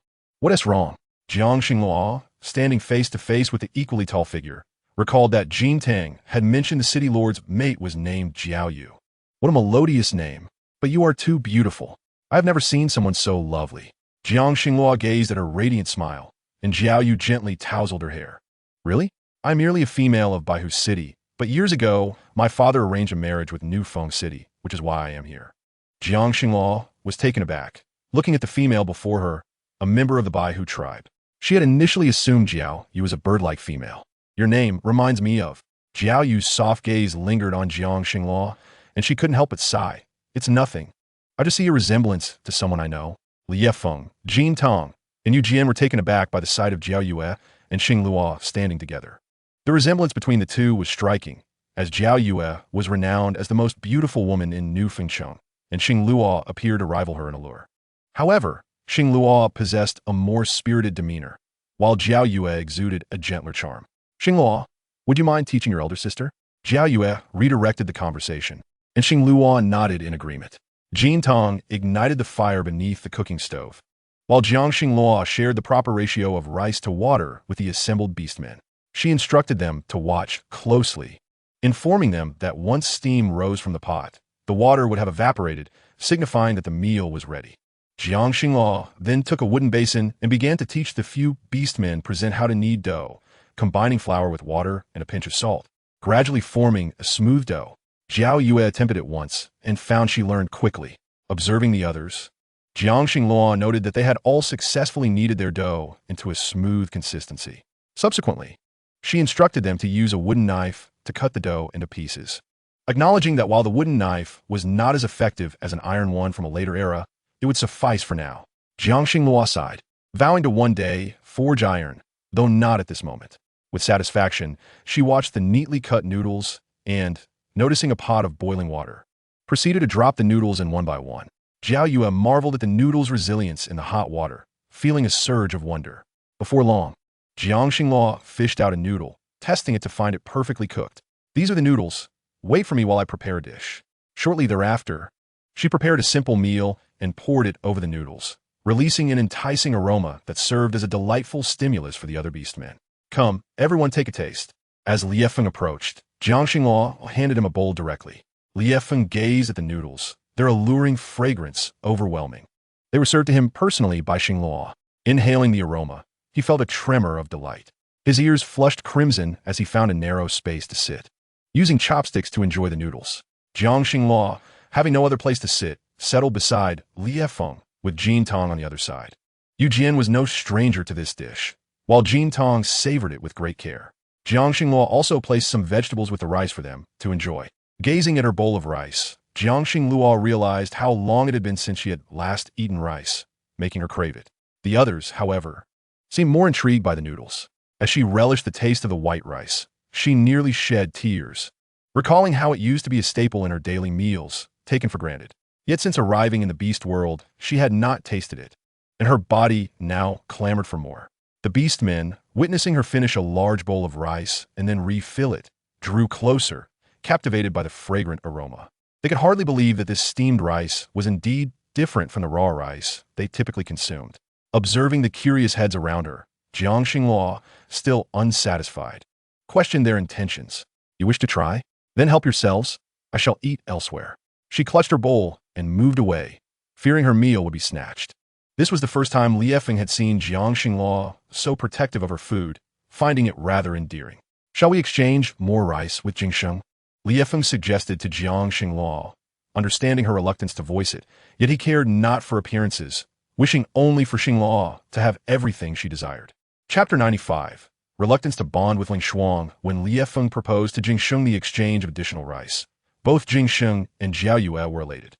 What is wrong? Jiang Xinghua, standing face to face with the equally tall figure, recalled that Jin Tang had mentioned the city lord's mate was named Jiao Yu. What a melodious name. But you are too beautiful. I have never seen someone so lovely. Jiang Xinghua gazed at her radiant smile, and Jiao Yu gently tousled her hair. Really? I'm merely a female of Baihu City, but years ago, my father arranged a marriage with Nufeng City, which is why I am here. Jiang Xinghua was taken aback, looking at the female before her, a member of the Baihu tribe. She had initially assumed Jiao Yu was a bird-like female. Your name reminds me of. Jiao Yu's soft gaze lingered on Jiang Xinghua, and she couldn't help but sigh. It's nothing. I just see a resemblance to someone I know. Liye Feng, Jin Tong, and Yu Jian were taken aback by the sight of Jiao Yue and Xing Luo standing together. The resemblance between the two was striking, as Jiao Yue was renowned as the most beautiful woman in New Fengcheng, and Xing Luo appeared to rival her in allure. However, Xing Luo possessed a more spirited demeanor, while Jiao Yue exuded a gentler charm. Xing Luo, would you mind teaching your elder sister? Jiao Yue redirected the conversation, and Xing Luo nodded in agreement. Jin Tong ignited the fire beneath the cooking stove, while Jiang Xingluo shared the proper ratio of rice to water with the assembled beastmen. She instructed them to watch closely, informing them that once steam rose from the pot, the water would have evaporated, signifying that the meal was ready. Jiang Xingluo then took a wooden basin and began to teach the few beastmen present how to knead dough, combining flour with water and a pinch of salt, gradually forming a smooth dough. Jiao Yue attempted it once and found she learned quickly. Observing the others, Jiang Xingluo noted that they had all successfully kneaded their dough into a smooth consistency. Subsequently, she instructed them to use a wooden knife to cut the dough into pieces, acknowledging that while the wooden knife was not as effective as an iron one from a later era, it would suffice for now. Jiang Xingluo sighed, vowing to one day forge iron, though not at this moment. With satisfaction, she watched the neatly cut noodles and, noticing a pot of boiling water, proceeded to drop the noodles in one by one. Jiao Yue marveled at the noodles' resilience in the hot water, feeling a surge of wonder. Before long, Jiang Xingluo fished out a noodle, testing it to find it perfectly cooked. These are the noodles. Wait for me while I prepare a dish. Shortly thereafter, she prepared a simple meal and poured it over the noodles, releasing an enticing aroma that served as a delightful stimulus for the other beastmen. Come, everyone take a taste. As Liye Feng approached, Jiang Xingluo handed him a bowl directly. Liye Feng gazed at the noodles, their alluring fragrance overwhelming. They were served to him personally by Xingluo. Inhaling the aroma, he felt a tremor of delight. His ears flushed crimson as he found a narrow space to sit, using chopsticks to enjoy the noodles. Jiang Xingluo, having no other place to sit, settled beside Liye Feng, with Jin Tong on the other side. Yu Jian was no stranger to this dish, while Jin Tong savored it with great care. Jiang Xingluo also placed some vegetables with the rice for them to enjoy. Gazing at her bowl of rice, Jiang Xingluo realized how long it had been since she had last eaten rice, making her crave it. The others, however, seemed more intrigued by the noodles. As she relished the taste of the white rice, she nearly shed tears, recalling how it used to be a staple in her daily meals, taken for granted. Yet since arriving in the beast world, she had not tasted it, and her body now clamored for more. The beastmen, witnessing her finish a large bowl of rice and then refill it, drew closer, captivated by the fragrant aroma. They could hardly believe that this steamed rice was indeed different from the raw rice they typically consumed. Observing the curious heads around her, Jiang Xingluo, still unsatisfied, questioned their intentions. You wish to try? Then help yourselves. I shall eat elsewhere. She clutched her bowl and moved away, fearing her meal would be snatched. This was the first time Liye Feng had seen Jiang Xingluo so protective of her food, finding it rather endearing. Shall we exchange more rice with Jingsheng? Liye Feng suggested to Jiang Xingluo, understanding her reluctance to voice it, yet he cared not for appearances, wishing only for Xingluo to have everything she desired. Chapter 95. Reluctance to bond with Ling Shuang. When Liye Feng proposed to Jingsheng the exchange of additional rice, both Jingsheng and Jiao Yue were elated.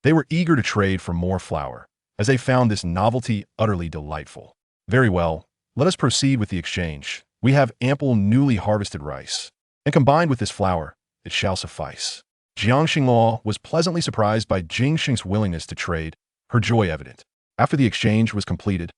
They were eager to trade for more flour, as they found this novelty utterly delightful. Very well, let us proceed with the exchange. We have ample newly harvested rice, and combined with this flour, it shall suffice. Jiang Xingluo was pleasantly surprised by Jingsheng's willingness to trade, her joy evident. After the exchange was completed,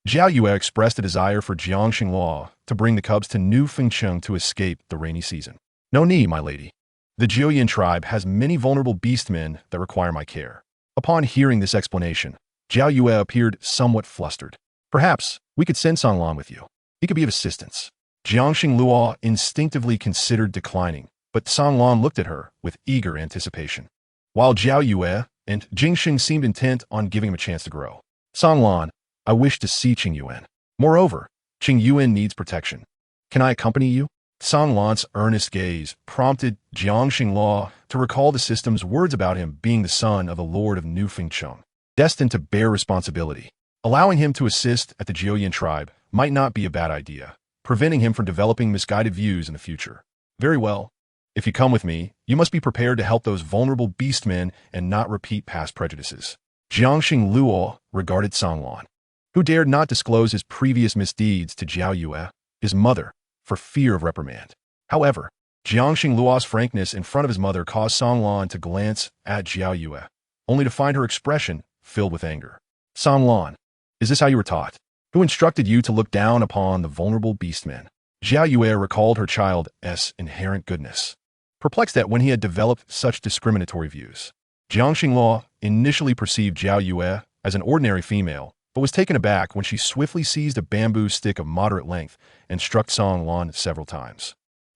Jiao Yue expressed a desire for Jiang Xingluo to bring the cubs to New Fengcheng to escape the rainy season. No need, my lady. The Jiuyan tribe has many vulnerable beastmen that require my care. Upon hearing this explanation, Jiao Yue appeared somewhat flustered. Perhaps We could send Song Lan with you. He could be of assistance. Jiangxing Luo instinctively considered declining, but Song Lan looked at her with eager anticipation. While Zhao Yue and Jingxing seemed intent on giving him a chance to grow. Song Lan, I wish to see Qing Yuan. Moreover, Qing Yuan needs protection. Can I accompany you? Song Lan's earnest gaze prompted Jiangxing Luo to recall the system's words about him being the son of the Lord of New Fengcheng, destined to bear responsibility. Allowing him to assist at the Jiuyan tribe might not be a bad idea, preventing him from developing misguided views in the future. Very well. If you come with me, you must be prepared to help those vulnerable beastmen and not repeat past prejudices. Jiangxing Luo regarded Song Lan, who dared not disclose his previous misdeeds to Zhao Yue, his mother, for fear of reprimand. However, Jiangxing Luo's frankness in front of his mother caused Song Lan to glance at Zhao Yue, only to find her expression filled with anger. Song Lan, is this how you were taught? Who instructed you to look down upon the vulnerable beastmen? Zhao Yue recalled her child's inherent goodness, perplexed at when he had developed such discriminatory views. Jiangxing Luo initially perceived Zhao Yue as an ordinary female, but was taken aback when she swiftly seized a bamboo stick of moderate length and struck Song Lan several times.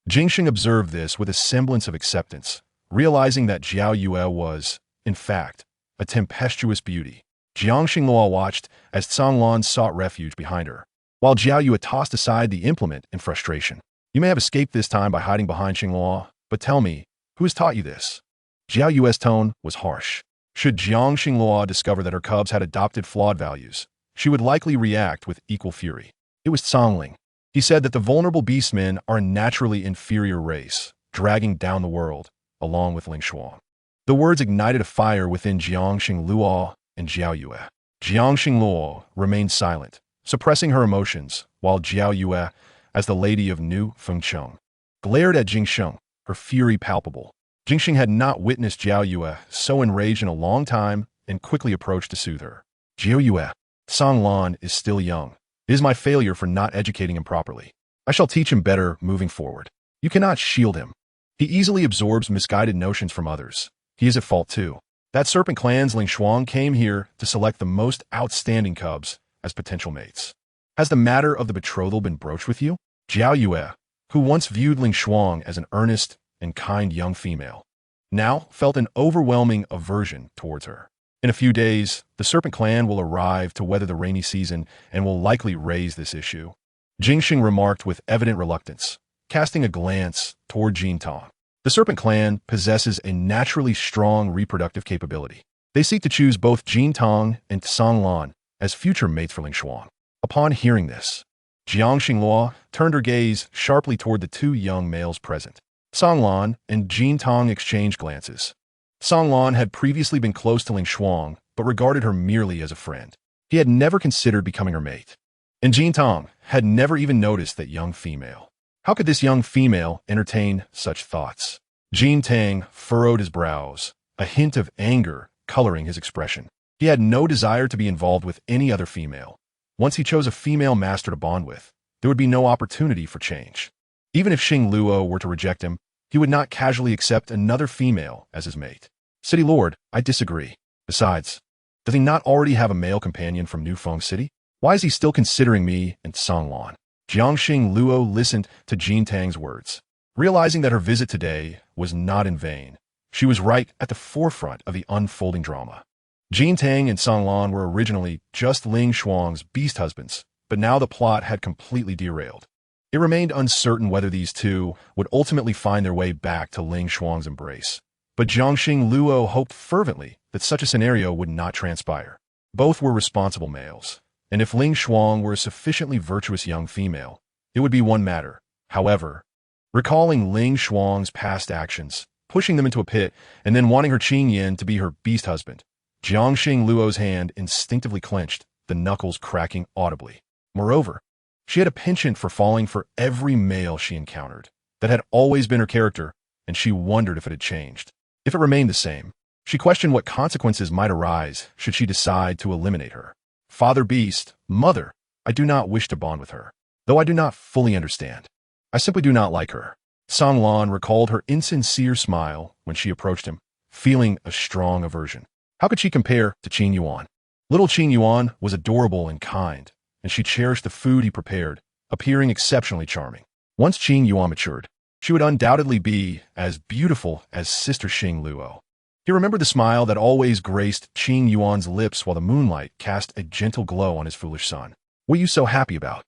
Jingxing observed this with a semblance of acceptance, realizing that Zhao Yue was, in fact, a tempestuous beauty. Jiangxing Luo watched as Song Lan sought refuge behind her, while Zhao Yue tossed aside the implement in frustration. You may have escaped this time by hiding behind Xing Luo, but tell me, who has taught you this? Zhao Yue's tone was harsh. Should Jiangxing Luo discover that her cubs had adopted flawed values, she would likely react with equal fury. It was Songling. He said that the vulnerable beastmen are a naturally inferior race, dragging down the world, along with Ling Shuang. The words ignited a fire within Jiangxing Luo and Zhao Yue. Jiangxing Luo remained silent, suppressing her emotions, while Zhao Yue, as the lady of New Fengcheng, glared at Jingxing, her fury palpable. Jingxing had not witnessed Zhao Yue so enraged in a long time and quickly approached to soothe her. Zhao Yue, Song Lan is still young. It is my failure for not educating him properly. I shall teach him better moving forward. You cannot shield him. He easily absorbs misguided notions from others. He is at fault too. That serpent clan's Ling Shuang came here to select the most outstanding cubs as potential mates. Has the matter of the betrothal been broached with you? Zhao Yue, who once viewed Ling Shuang as an earnest and kind young female, now felt an overwhelming aversion towards her. In a few days, the Serpent Clan will arrive to weather the rainy season and will likely raise this issue. Jingxing remarked with evident reluctance, casting a glance toward Jin Tong. The Serpent Clan possesses a naturally strong reproductive capability. They seek to choose both Jin Tong and Song Lan as future mates for Ling Shuang. Upon hearing this, Jiangxing Luo turned her gaze sharply toward the two young males present. Song Lan and Jin Tong exchanged glances. Song Lan had previously been close to Ling Shuang, but regarded her merely as a friend. He had never considered becoming her mate. And Jin Tong had never even noticed that young female. How could this young female entertain such thoughts? Jin Tang furrowed his brows, a hint of anger coloring his expression. He had no desire to be involved with any other female. Once he chose a female master to bond with, there would be no opportunity for change. Even if Xing Luo were to reject him, he would not casually accept another female as his mate. City Lord, I disagree. Besides, does he not already have a male companion from New Feng City? Why is he still considering me and Song Lan? Jiangxing Luo listened to Jin Tang's words, realizing that her visit today was not in vain. She was right at the forefront of the unfolding drama. Jin Tang and Song Lan were originally just Ling Shuang's beast husbands, but now the plot had completely derailed. It remained uncertain whether these two would ultimately find their way back to Ling Shuang's embrace. But Jiangxing Luo hoped fervently that such a scenario would not transpire. Both were responsible males, and if Ling Shuang were a sufficiently virtuous young female, it would be one matter. However, recalling Ling Shuang's past actions, pushing them into a pit, and then wanting her Qing Yin to be her beast husband, Jiangxing Luo's hand instinctively clenched, the knuckles cracking audibly. Moreover, she had a penchant for falling for every male she encountered. That had always been her character, and she wondered if it had changed. If it remained the same, she questioned what consequences might arise should she decide to eliminate her. Father Beast, Mother, I do not wish to bond with her, though I do not fully understand. I simply do not like her. Song Lan recalled her insincere smile when she approached him, feeling a strong aversion. How could she compare to Qing Yuan? Little Qing Yuan was adorable and kind, and she cherished the food he prepared, appearing exceptionally charming. Once Qing Yuan matured, she would undoubtedly be as beautiful as Sister Xing Luo. He remembered the smile that always graced Qing Yuan's lips while the moonlight cast a gentle glow on his foolish son. What are you so happy about?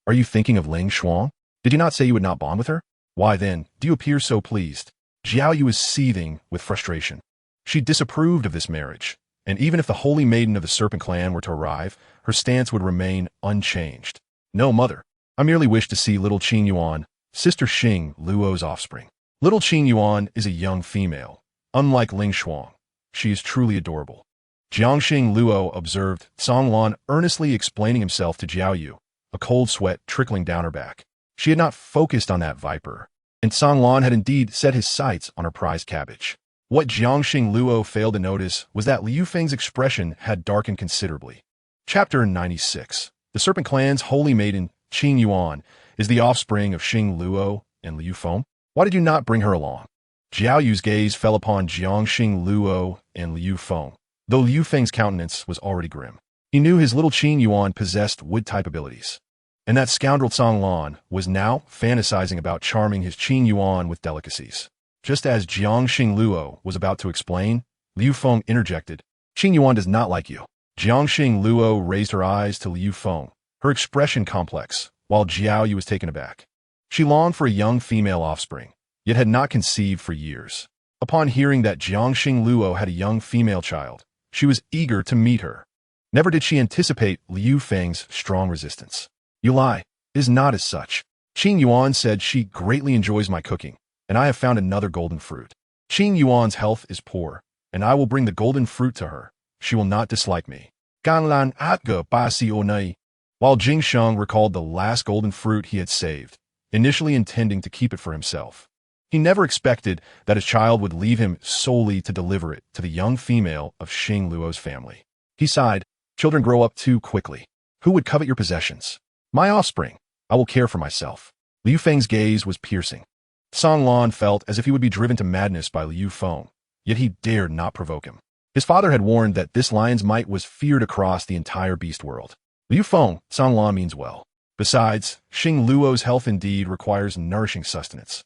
Are you thinking of Ling Shuang? Did you not say you would not bond with her? Why then, do you appear so pleased? Jiao Yu was seething with frustration. She disapproved of this marriage, and even if the holy maiden of the Serpent Clan were to arrive, her stance would remain unchanged. No, mother. I merely wish to see little Qing Yuan, Sister Xing Luo's offspring. Little Qing Yuan is a young female. Unlike Ling Shuang, she is truly adorable. Jiangxing Luo observed Song Lan earnestly explaining himself to Jiao Yu, a cold sweat trickling down her back. She had not focused on that viper, and Song Lan had indeed set his sights on her prized cabbage. What Jiangxing Luo failed to notice was that Liu Feng's expression had darkened considerably. Chapter 96. The Serpent Clan's holy maiden, Qing Yuan, is the offspring of Xing Luo and Liu Feng. Why did you not bring her along? Jiao Yu's gaze fell upon Jiangxing Luo and Liu Feng, though Liu Feng's countenance was already grim. He knew his little Qing Yuan possessed wood-type abilities, and that scoundrel Song Lan was now fantasizing about charming his Qing Yuan with delicacies. Just as Jiangxing Luo was about to explain, Liu Feng interjected, Qing Yuan does not like you. Jiangxing Luo raised her eyes to Liu Feng, her expression complex, while Jiao Yu was taken aback. She longed for a young female offspring, yet had not conceived for years. Upon hearing that Jiangxing Luo had a young female child, she was eager to meet her. Never did she anticipate Liu Feng's strong resistance. You lie. It is not as such. Qing Yuan said she greatly enjoys my cooking, and I have found another golden fruit. Qing Yuan's health is poor, and I will bring the golden fruit to her. She will not dislike me. Ganlan atge basi onai. While Jing Sheng recalled the last golden fruit he had saved, initially intending to keep it for himself. He never expected that his child would leave him solely to deliver it to the young female of Xing Luo's family. He sighed, children grow up too quickly. Who would covet your possessions? My offspring. I will care for myself. Liu Feng's gaze was piercing. Song Lan felt as if he would be driven to madness by Liu Feng, yet he dared not provoke him. His father had warned that this lion's might was feared across the entire beast world. Liu Feng, Song Lan means well. Besides, Xing Luo's health indeed requires nourishing sustenance.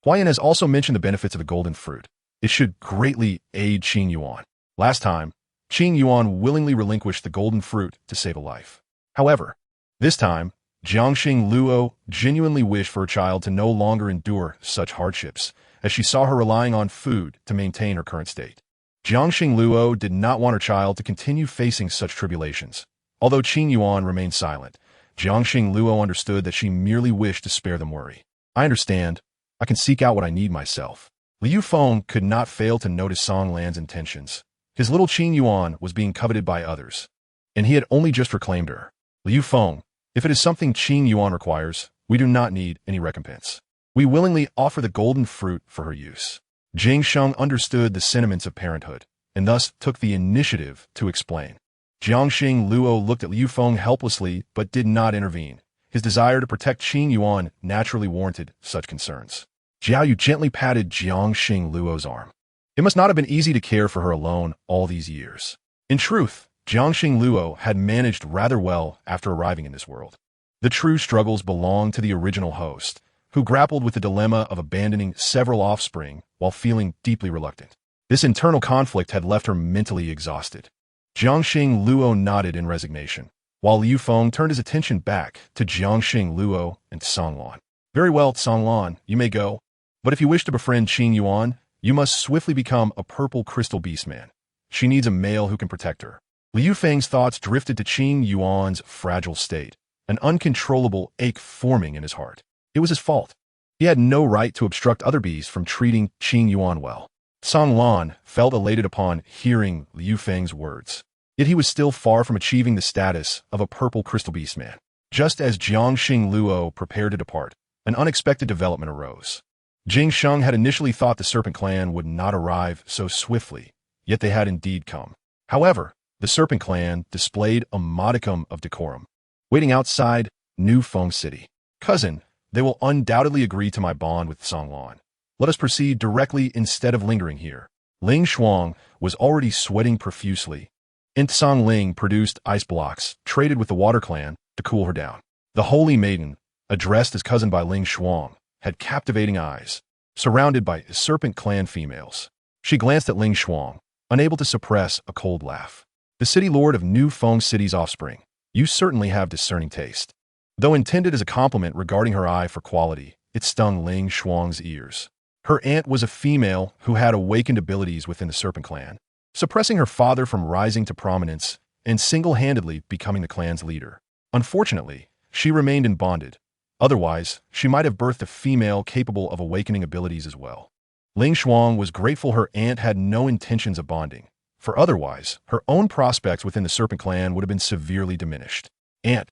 Huayan has also mentioned the benefits of the golden fruit. It should greatly aid Qing Yuan. Last time, Qing Yuan willingly relinquished the golden fruit to save a life. However, this time, Jiangxing Luo genuinely wished for her child to no longer endure such hardships, as she saw her relying on food to maintain her current state. Jiangxing Luo did not want her child to continue facing such tribulations. Although Qing Yuan remained silent, Jiangxing Luo understood that she merely wished to spare them worry. I understand. I can seek out what I need myself. Liu Feng could not fail to notice Song Lan's intentions. His little Qing Yuan was being coveted by others, and he had only just reclaimed her. Liu Feng, if it is something Qing Yuan requires, we do not need any recompense. We willingly offer the golden fruit for her use. Jing Sheng understood the sentiments of parenthood, and thus took the initiative to explain. Jiangxing Luo looked at Liu Feng helplessly but did not intervene. His desire to protect Qing Yuan naturally warranted such concerns. Jiao Yu gently patted Jiangxing Luo's arm. It must not have been easy to care for her alone all these years. In truth, Jiangxing Luo had managed rather well after arriving in this world. The true struggles belonged to the original host, who grappled with the dilemma of abandoning several offspring while feeling deeply reluctant. This internal conflict had left her mentally exhausted. Jiangxing Luo nodded in resignation, while Liu Feng turned his attention back to Jiangxing Luo and Song Lan. Very well, Song Lan, you may go. But if you wish to befriend Qing Yuan, you must swiftly become a purple crystal beastman. She needs a male who can protect her. Liu Feng's thoughts drifted to Qing Yuan's fragile state, an uncontrollable ache forming in his heart. It was his fault. He had no right to obstruct other beasts from treating Qing Yuan well. Song Lan felt elated upon hearing Liu Feng's words. Yet he was still far from achieving the status of a purple crystal beastman. Just as Jiangxing Luo prepared to depart, an unexpected development arose. Jing Sheng had initially thought the Serpent Clan would not arrive so swiftly, yet they had indeed come. However, the Serpent Clan displayed a modicum of decorum, waiting outside New Feng City. Cousin, they will undoubtedly agree to my bond with Song Lan. Let us proceed directly instead of lingering here. Ling Shuang was already sweating profusely, and Song Ling produced ice blocks, traded with the Water Clan, to cool her down. The Holy Maiden, addressed as cousin by Ling Shuang, had captivating eyes, surrounded by serpent clan females. She glanced at Ling Shuang, unable to suppress a cold laugh. The city lord of New Feng City's offspring, you certainly have discerning taste. Though intended as a compliment regarding her eye for quality, it stung Ling Shuang's ears. Her aunt was a female who had awakened abilities within the serpent clan, suppressing her father from rising to prominence and single-handedly becoming the clan's leader. Unfortunately, she remained in bonded. Otherwise, she might have birthed a female capable of awakening abilities as well. Ling Shuang was grateful her aunt had no intentions of bonding, for otherwise, her own prospects within the serpent clan would have been severely diminished. Aunt,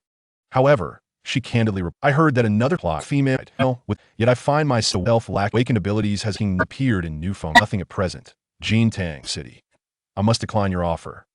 however, she candidly replied, I heard that another plot female yet I find myself lack awakened abilities has appeared in New Feng. Nothing at present. Jintang City. I must decline your offer.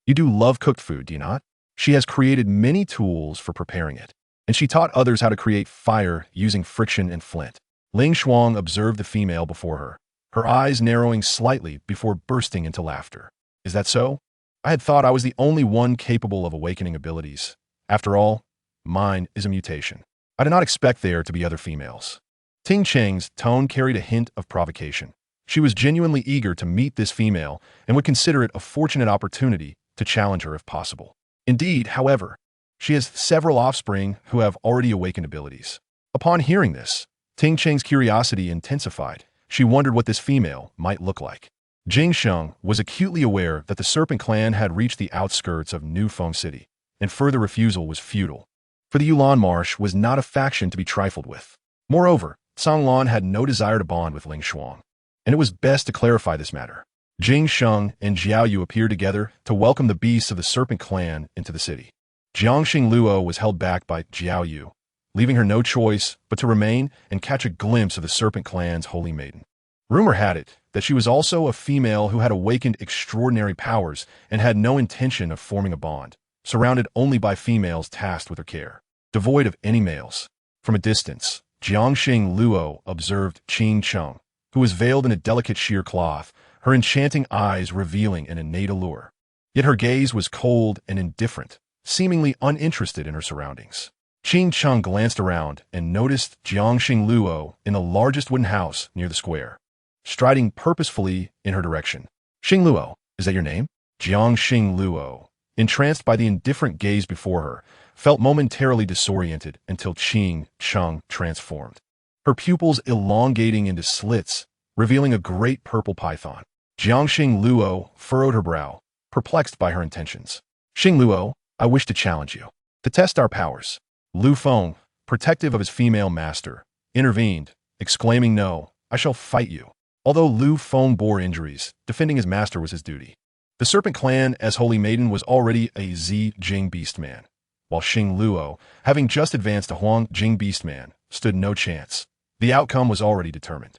You do love cooked food, do you not? She has created many tools for preparing it, and she taught others how to create fire using friction and flint. Ling Shuang observed the female before her, her eyes narrowing slightly before bursting into laughter. Is that so? I had thought I was the only one capable of awakening abilities. After all, mine is a mutation. I did not expect there to be other females. Ting Cheng's tone carried a hint of provocation. She was genuinely eager to meet this female and would consider it a fortunate opportunity to challenge her if possible. Indeed, however, she has several offspring who have already awakened abilities. Upon hearing this, Ting Cheng's curiosity intensified. She wondered what this female might look like. Jing Sheng was acutely aware that the Serpent Clan had reached the outskirts of New Feng City, and further refusal was futile. For the Yulan Marsh was not a faction to be trifled with. Moreover, Songlan had no desire to bond with Ling Shuang, and it was best to clarify this matter. Jing Sheng and Jiao Yu appeared together to welcome the beasts of the Serpent Clan into the city. Jiangxing Luo was held back by Jiao Yu, leaving her no choice but to remain and catch a glimpse of the Serpent Clan's Holy Maiden. Rumor had it that she was also a female who had awakened extraordinary powers and had no intention of forming a bond, surrounded only by females tasked with her care, devoid of any males. From a distance, Jiangxing Luo observed Qing Cheng, who was veiled in a delicate sheer cloth, her enchanting eyes revealing an innate allure. Yet her gaze was cold and indifferent, seemingly uninterested in her surroundings. Qing Cheng glanced around and noticed Jiangxing Luo in the largest wooden house near the square, striding purposefully in her direction. Xing Luo, is that your name? Jiangxing Luo, entranced by the indifferent gaze before her, felt momentarily disoriented until Qing Cheng transformed, her pupils elongating into slits, revealing a great purple python. Jiangxing Luo furrowed her brow, perplexed by her intentions. Xing Luo, I wish to challenge you, to test our powers. Lu Feng, protective of his female master, intervened, exclaiming, No, I shall fight you. Although Lu Feng bore injuries, defending his master was his duty. The Serpent Clan as Holy Maiden was already a Zi Jing Beastman, while Xing Luo, having just advanced to Huang Jing Beastman, stood no chance. The outcome was already determined.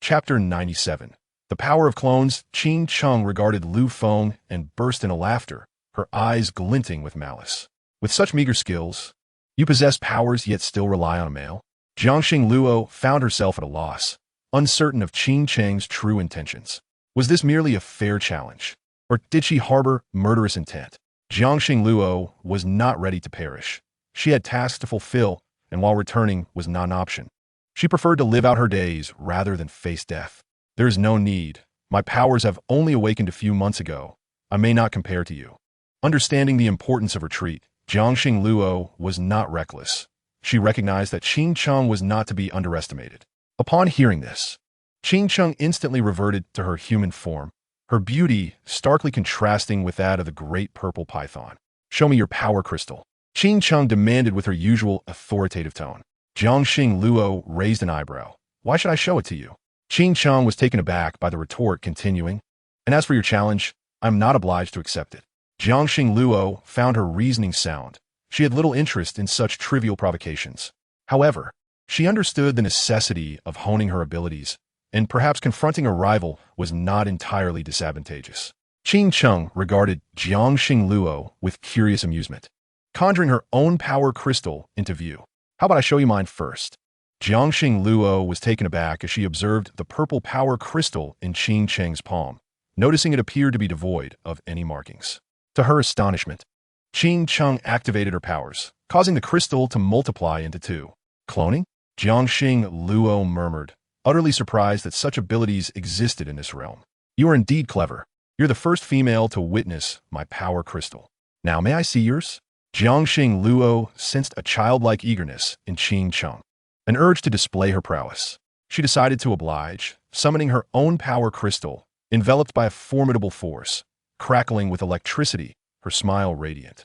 Chapter 97. The Power of Clones. Qing Cheng regarded Lu Feng and burst into laughter, her eyes glinting with malice. With such meager skills, you possess powers yet still rely on a male? Jiangxing Luo found herself at a loss, uncertain of Qing Cheng's true intentions. Was this merely a fair challenge, or did she harbor murderous intent? Jiangxing Luo was not ready to perish. She had tasks to fulfill, and while returning was not an option. She preferred to live out her days rather than face death. There is no need. My powers have only awakened a few months ago. I may not compare to you. Understanding the importance of retreat, Jiangxing Luo was not reckless. She recognized that Qing Cheng was not to be underestimated. Upon hearing this, Qing Cheng instantly reverted to her human form, her beauty starkly contrasting with that of the great purple python. Show me your power crystal, Qing Cheng demanded with her usual authoritative tone. Jiangxing Luo raised an eyebrow. Why should I show it to you? Qing Cheng was taken aback by the retort, continuing, And as for your challenge, I am not obliged to accept it. Jiangxing Luo found her reasoning sound. She had little interest in such trivial provocations. However, she understood the necessity of honing her abilities, and perhaps confronting a rival was not entirely disadvantageous. Qing Cheng regarded Jiangxing Luo with curious amusement, conjuring her own power crystal into view. How about I show you mine first? Jiangxing Luo was taken aback as she observed the purple power crystal in Qing Cheng's palm, noticing it appeared to be devoid of any markings. To her astonishment, Qing Cheng activated her powers, causing the crystal to multiply into two. Cloning? Jiangxing Luo murmured, utterly surprised that such abilities existed in this realm. You are indeed clever. You're the first female to witness my power crystal. Now may I see yours? Jiangxing Luo sensed a childlike eagerness in Qing Cheng, an urge to display her prowess. She decided to oblige, summoning her own power crystal, enveloped by a formidable force, crackling with electricity, her smile radiant.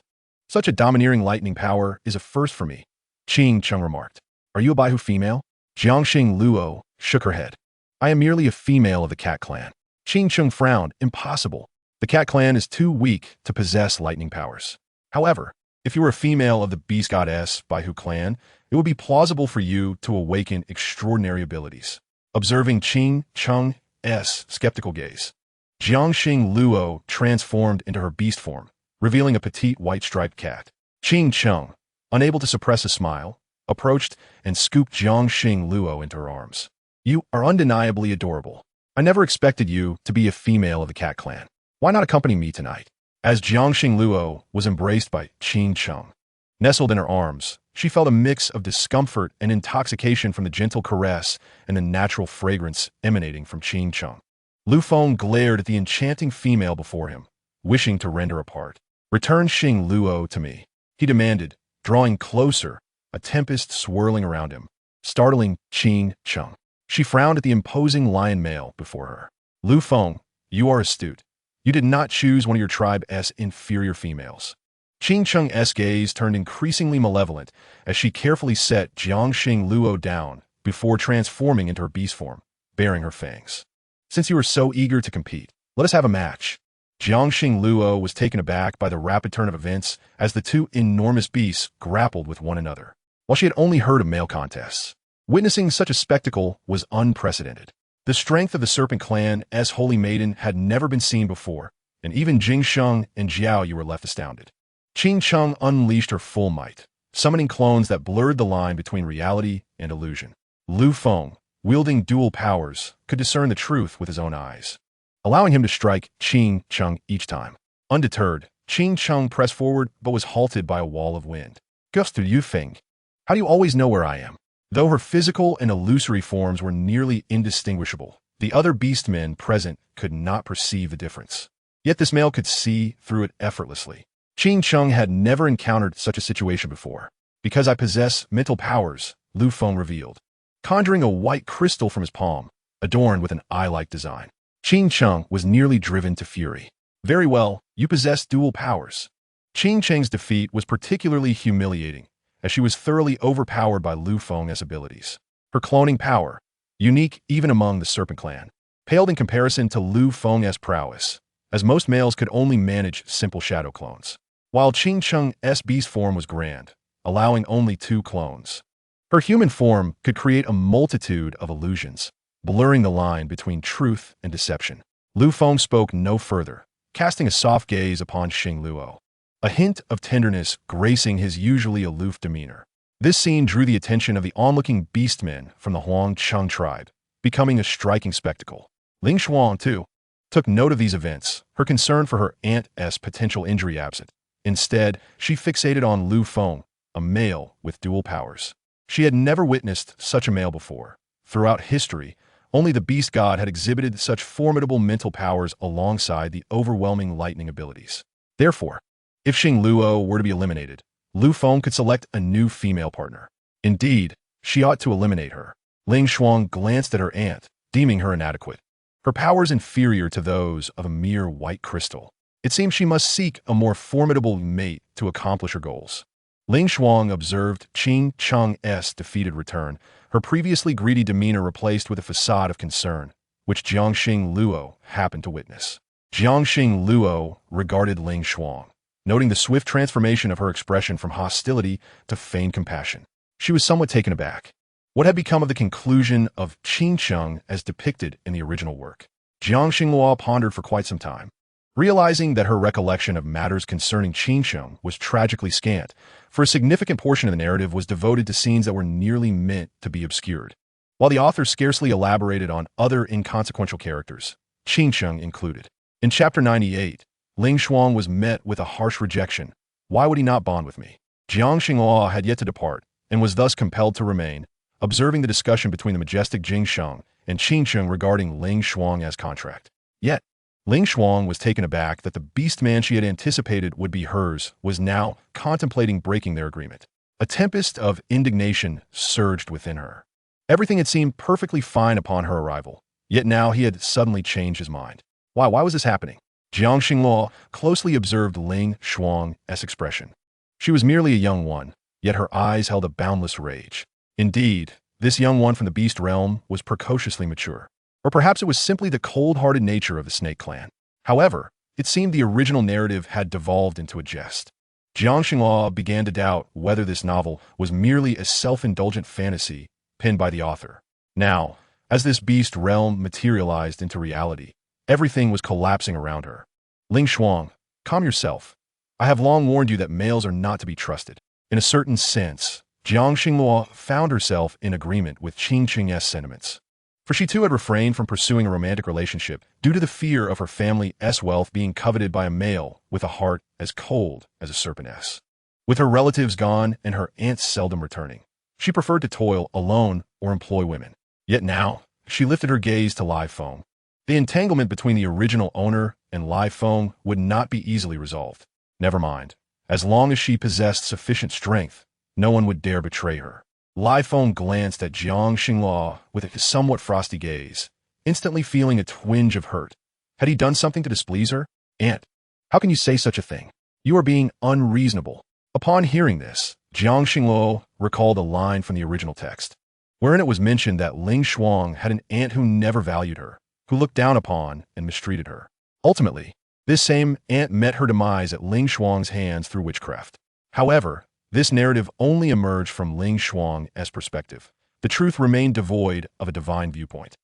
Such a domineering lightning power is a first for me, Qing Cheng remarked. Are you a Baihu female? Jiangxing Luo shook her head. I am merely a female of the Cat Clan. Qing Cheng frowned. Impossible. The Cat Clan is too weak to possess lightning powers. However, if you were a female of the Beast Goddess Baihu clan, it would be plausible for you to awaken extraordinary abilities. Observing Qing Cheng's skeptical gaze, Jiangxing Luo transformed into her beast form, revealing a petite white-striped cat. Qing Cheng, unable to suppress a smile, approached and scooped Jiangxing Luo into her arms. You are undeniably adorable. I never expected you to be a female of the Cat Clan. Why not accompany me tonight? As Jiangxing Luo was embraced by Qing Cheng, nestled in her arms, she felt a mix of discomfort and intoxication from the gentle caress and the natural fragrance emanating from Qing Cheng. Lu Feng glared at the enchanting female before him, wishing to rend her apart. Return Xing Luo to me, he demanded, drawing closer, a tempest swirling around him, startling Qing Cheng. She frowned at the imposing lion male before her. Lu Feng, you are astute. You did not choose one of your tribe's inferior females. Qing Cheng's gaze turned increasingly malevolent as she carefully set Jiangxing Luo down before transforming into her beast form, baring her fangs. Since you are so eager to compete, let us have a match. Jiangxing Luo was taken aback by the rapid turn of events as the two enormous beasts grappled with one another. While she had only heard of male contests, witnessing such a spectacle was unprecedented. The strength of the Serpent Clan's Holy Maiden had never been seen before, and even Jing Sheng and Jiao Yu were left astounded. Qing Cheng unleashed her full might, summoning clones that blurred the line between reality and illusion. Lu Feng, wielding dual powers, could discern the truth with his own eyes, allowing him to strike Qing Cheng each time. Undeterred, Qing Cheng pressed forward but was halted by a wall of wind. Gustu Yufeng, how do you always know where I am? Though her physical and illusory forms were nearly indistinguishable, the other beastmen present could not perceive the difference. Yet this male could see through it effortlessly. Qing Cheng had never encountered such a situation before. Because I possess mental powers, Lu Feng revealed, conjuring a white crystal from his palm, adorned with an eye-like design. Qing Cheng was nearly driven to fury. Very well, you possess dual powers. Qing Cheng's defeat was particularly humiliating, as she was thoroughly overpowered by Lu Feng's abilities. Her cloning power, unique even among the Serpent Clan, paled in comparison to Lu Feng's prowess, as most males could only manage simple shadow clones. While Qing Cheng's beast form was grand, allowing only 2 clones, her human form could create a multitude of illusions, blurring the line between truth and deception. Lu Feng spoke no further, casting a soft gaze upon Xing Luo, a hint of tenderness gracing his usually aloof demeanor. This scene drew the attention of the onlooking beastmen from the Huang Cheng tribe, becoming a striking spectacle. Ling Xuan, too, took note of these events, her concern for her aunt's potential injury absent. Instead, she fixated on Lu Feng, a male with dual powers. She had never witnessed such a male before. Throughout history, only the beast god had exhibited such formidable mental powers alongside the overwhelming lightning abilities. Therefore, if Xing Luo were to be eliminated, Lu Feng could select a new female partner. Indeed, she ought to eliminate her. Ling Xuan glanced at her aunt, deeming her inadequate, her powers inferior to those of a mere white crystal. It seemed she must seek a more formidable mate to accomplish her goals. Ling Xuan observed Qing Cheng's defeated return, her previously greedy demeanor replaced with a facade of concern, which Jiangxing Luo happened to witness. Jiangxing Luo regarded Ling Xuan, noting the swift transformation of her expression from hostility to feigned compassion. She was somewhat taken aback. What had become of the conclusion of Qing Cheng as depicted in the original work? Jiangxing Luo pondered for quite some time, realizing that her recollection of matters concerning Qing Cheng was tragically scant, for a significant portion of the narrative was devoted to scenes that were nearly meant to be obscured. While the author scarcely elaborated on other inconsequential characters, Qing Cheng included. In Chapter 98, Ling Xuan was met with a harsh rejection. Why would he not bond with me? Jiang Xinghua had yet to depart, and was thus compelled to remain, observing the discussion between the majestic Jing Sheng and Qin Sheng regarding Ling Shuang as contract. Yet, Ling Shuang was taken aback that the beast man she had anticipated would be hers was now contemplating breaking their agreement. A tempest of indignation surged within her. Everything had seemed perfectly fine upon her arrival, yet now he had suddenly changed his mind. Why was this happening? Jiang Xinghua closely observed Ling Shuang's expression. She was merely a young one, yet her eyes held a boundless rage. Indeed, this young one from the beast realm was precociously mature. Or perhaps it was simply the cold-hearted nature of the snake clan. However, it seemed the original narrative had devolved into a jest. Jiang Xinghua began to doubt whether this novel was merely a self-indulgent fantasy penned by the author. Now, as this beast realm materialized into reality, everything was collapsing around her. Ling Shuang, calm yourself. I have long warned you that males are not to be trusted. In a certain sense, Jiang Xinghua found herself in agreement with Qin Qing's sentiments. For she too had refrained from pursuing a romantic relationship due to the fear of her family's wealth being coveted by a male with a heart as cold as a serpent's. With her relatives gone and her aunts seldom returning, she preferred to toil alone or employ women. Yet now, she lifted her gaze to Lai Feng. The entanglement between the original owner and Lai Feng would not be easily resolved. Never mind. As long as she possessed sufficient strength, no one would dare betray her. Lai Feng glanced at Jiang Xinghua with a somewhat frosty gaze, instantly feeling a twinge of hurt. Had he done something to displease her? Aunt, how can you say such a thing? You are being unreasonable. Upon hearing this, Jiang Xinghua recalled a line from the original text, wherein it was mentioned that Ling Shuang had an aunt who never valued her, who looked down upon and mistreated her. Ultimately, this same aunt met her demise at Ling Shuang's hands through witchcraft. However, this narrative only emerged from Ling Shuang's perspective. The truth remained devoid of a divine viewpoint.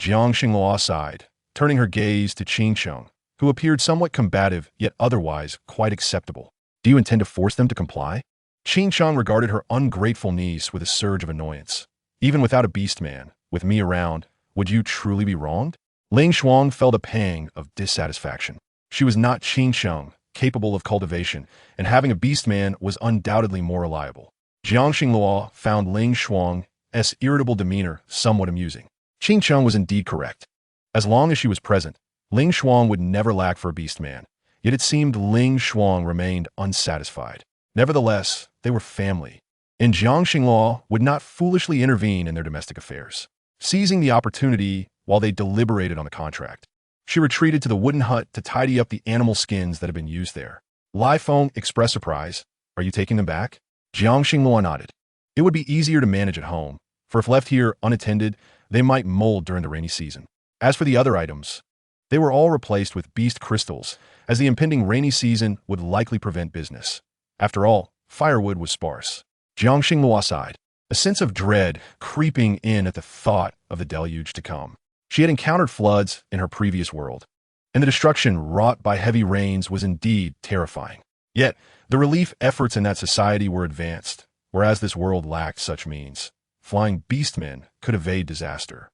Jiang Xinghua sighed, turning her gaze to Qin Sheng, who appeared somewhat combative yet otherwise quite acceptable. Do you intend to force them to comply? Qin Sheng regarded her ungrateful niece with a surge of annoyance. Even without a beast man, with me around, would you truly be wronged? Ling Shuang felt a pang of dissatisfaction. She was not Qin Sheng, capable of cultivation, and having a beast man was undoubtedly more reliable. Jiang Xinghua found Ling Shuang's irritable demeanor somewhat amusing. Qin Sheng was indeed correct. As long as she was present, Ling Shuang would never lack for a beast man, yet it seemed Ling Shuang remained unsatisfied. Nevertheless, they were family, and Jiang Xinghua would not foolishly intervene in their domestic affairs. Seizing the opportunity while they deliberated on the contract, she retreated to the wooden hut to tidy up the animal skins that had been used there. Lai Feng expressed surprise. Are you taking them back? Jiang Xinghua nodded. It would be easier to manage at home, for if left here unattended, they might mold during the rainy season. As for the other items, they were all replaced with beast crystals, as the impending rainy season would likely prevent business. After all, firewood was sparse. Jiang Xinghua sighed, a sense of dread creeping in at the thought of the deluge to come. She had encountered floods in her previous world, and the destruction wrought by heavy rains was indeed terrifying. Yet, the relief efforts in that society were advanced, whereas this world lacked such means. Flying beastmen could evade disaster.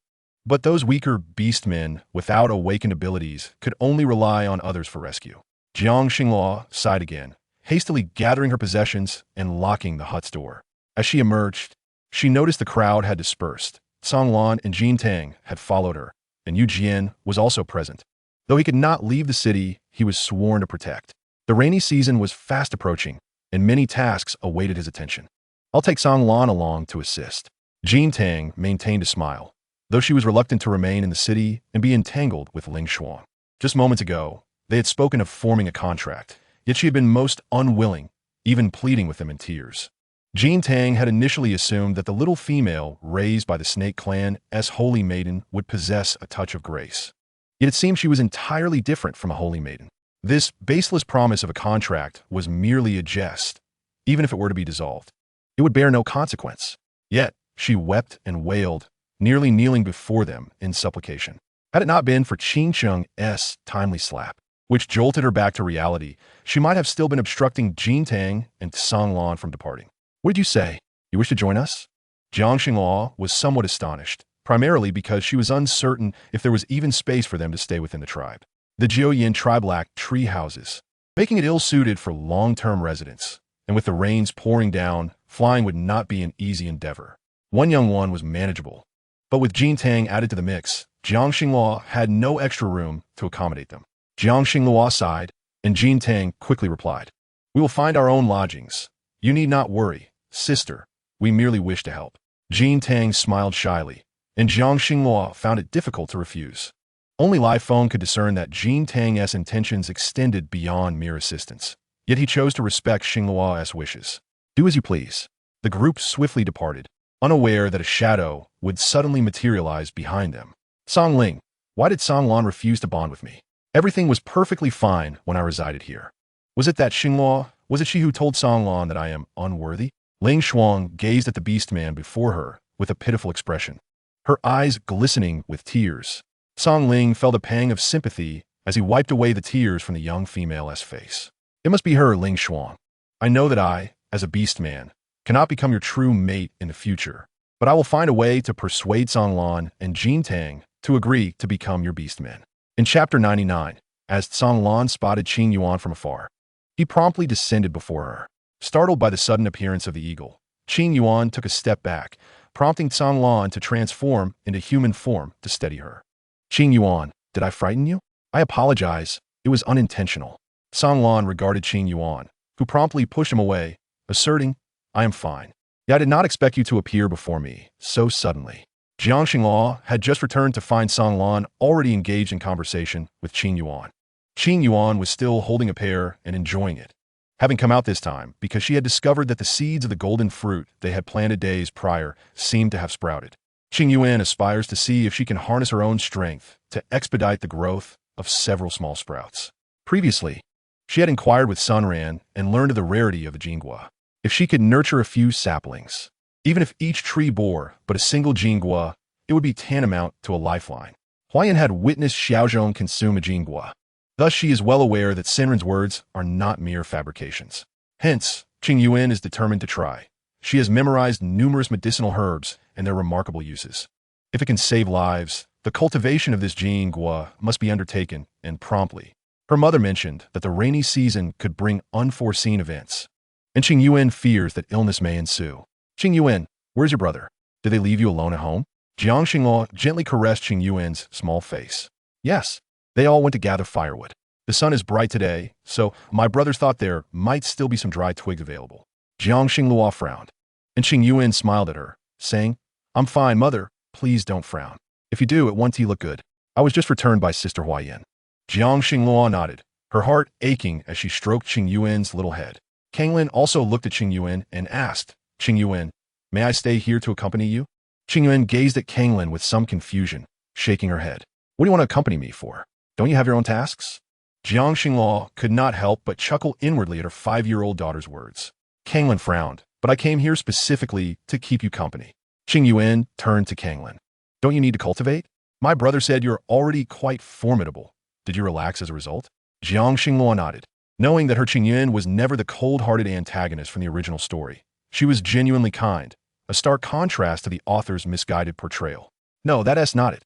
But those weaker beastmen without awakened abilities could only rely on others for rescue. Jiang Xinghua sighed again, hastily gathering her possessions and locking the hut's door. As she emerged, she noticed the crowd had dispersed. Song Lan and Jin Tang had followed her, and Yu Jian was also present. Though he could not leave the city, he was sworn to protect. The rainy season was fast approaching, and many tasks awaited his attention. I'll take Song Lan along to assist. Jin Tang maintained a smile, though she was reluctant to remain in the city and be entangled with Ling Shuang. Just moments ago, they had spoken of forming a contract, yet she had been most unwilling, even pleading with them in tears. Jin Tang had initially assumed that the little female raised by the Snake Clan's holy maiden would possess a touch of grace. Yet it seemed she was entirely different from a holy maiden. This baseless promise of a contract was merely a jest. Even if it were to be dissolved, it would bear no consequence. Yet she wept and wailed, nearly kneeling before them in supplication. Had it not been for Qin Sheng's timely slap, which jolted her back to reality, she might have still been obstructing Jin Tang and Song Lan from departing. What did you say? You wish to join us? Jiang Xinghua was somewhat astonished, primarily because she was uncertain if there was even space for them to stay within the tribe. The Jiuyin tribe lacked tree houses, making it ill-suited for long-term residence, and with the rains pouring down, flying would not be an easy endeavor. One young one was manageable, but with Jin Tang added to the mix, Jiang Xinghua had no extra room to accommodate them. Jiang Xinghua sighed, and Jin Tang quickly replied, "We will find our own lodgings. You need not worry, sister. We merely wish to help." Jin Tang smiled shyly, and Jiang Xinghua found it difficult to refuse. Only Lai Feng could discern that Jin Tang's intentions extended beyond mere assistance. Yet he chose to respect Xinghua's wishes. "Do as you please." The group swiftly departed, unaware that a shadow would suddenly materialize behind them. "Song Ling, why did Song Lan refuse to bond with me? Everything was perfectly fine when I resided here. Was it that Xinghua? Was it she who told Song Lan that I am unworthy?" Ling Shuang gazed at the beast man before her with a pitiful expression, her eyes glistening with tears. Song Ling felt a pang of sympathy as he wiped away the tears from the young female's face. "It must be her, Ling Shuang. I know that I, as a beast man, cannot become your true mate in the future, but I will find a way to persuade Song Lan and Jin Tang to agree to become your beast men." In Chapter 99, as Song Lan spotted Qing Yuan from afar, he promptly descended before her. Startled by the sudden appearance of the eagle, Qing Yuan took a step back, prompting Song Lan to transform into human form to steady her. "Qing Yuan, did I frighten you? I apologize. It was unintentional." Song Lan regarded Qing Yuan, who promptly pushed him away, asserting, "I am fine. Yet I did not expect you to appear before me so suddenly." Jiang Xinghua had just returned to find Song Lan already engaged in conversation with Qing Yuan. Qing Yuan was still holding a pear and enjoying it, having come out this time because she had discovered that the seeds of the golden fruit they had planted days prior seemed to have sprouted. Qing Yuan aspires to see if she can harness her own strength to expedite the growth of several small sprouts. Previously, she had inquired with Sun Ran and learned of the rarity of the Jingua. If she could nurture a few saplings, even if each tree bore but a single Jingua, it would be tantamount to a lifeline. Huayan had witnessed Xiaozhong consume a Jingua. Thus she is well aware that Sinran's words are not mere fabrications. Hence, Qing Yuan is determined to try. She has memorized numerous medicinal herbs and their remarkable uses. If it can save lives, the cultivation of this Jingua must be undertaken, and promptly. Her mother mentioned that the rainy season could bring unforeseen events, and Qing Yuan fears that illness may ensue. "Qing Yuan, where's your brother? Did they leave you alone at home?" Jiang Xinghua gently caressed Qing Yuan's small face. "Yes, they all went to gather firewood. The sun is bright today, so my brothers thought there might still be some dry twigs available." Jiang Xinghua frowned, and Qing Yuan smiled at her, saying, "I'm fine, mother. Please don't frown. If you do, it won't look good. I was just returned by Sister Huayan." Jiang Xinghua nodded, her heart aching as she stroked Qing Yuan's little head. Kanglin also looked at Qing Yuan and asked, "Qing Yuan, may I stay here to accompany you?" Qing Yuan gazed at Kanglin with some confusion, shaking her head. "What do you want to accompany me for? Don't you have your own tasks?" Jiang Xinghua could not help but chuckle inwardly at her 5-year-old daughter's words. Kanglin frowned, "But I came here specifically to keep you company." Qing Yuan turned to Kanglin. "Don't you need to cultivate? My brother said you're already quite formidable. Did you relax as a result?" Jiang Xinghua nodded, knowing that her Qing Yuan was never the cold-hearted antagonist from the original story. She was genuinely kind, a stark contrast to the author's misguided portrayal. "No, that's not it.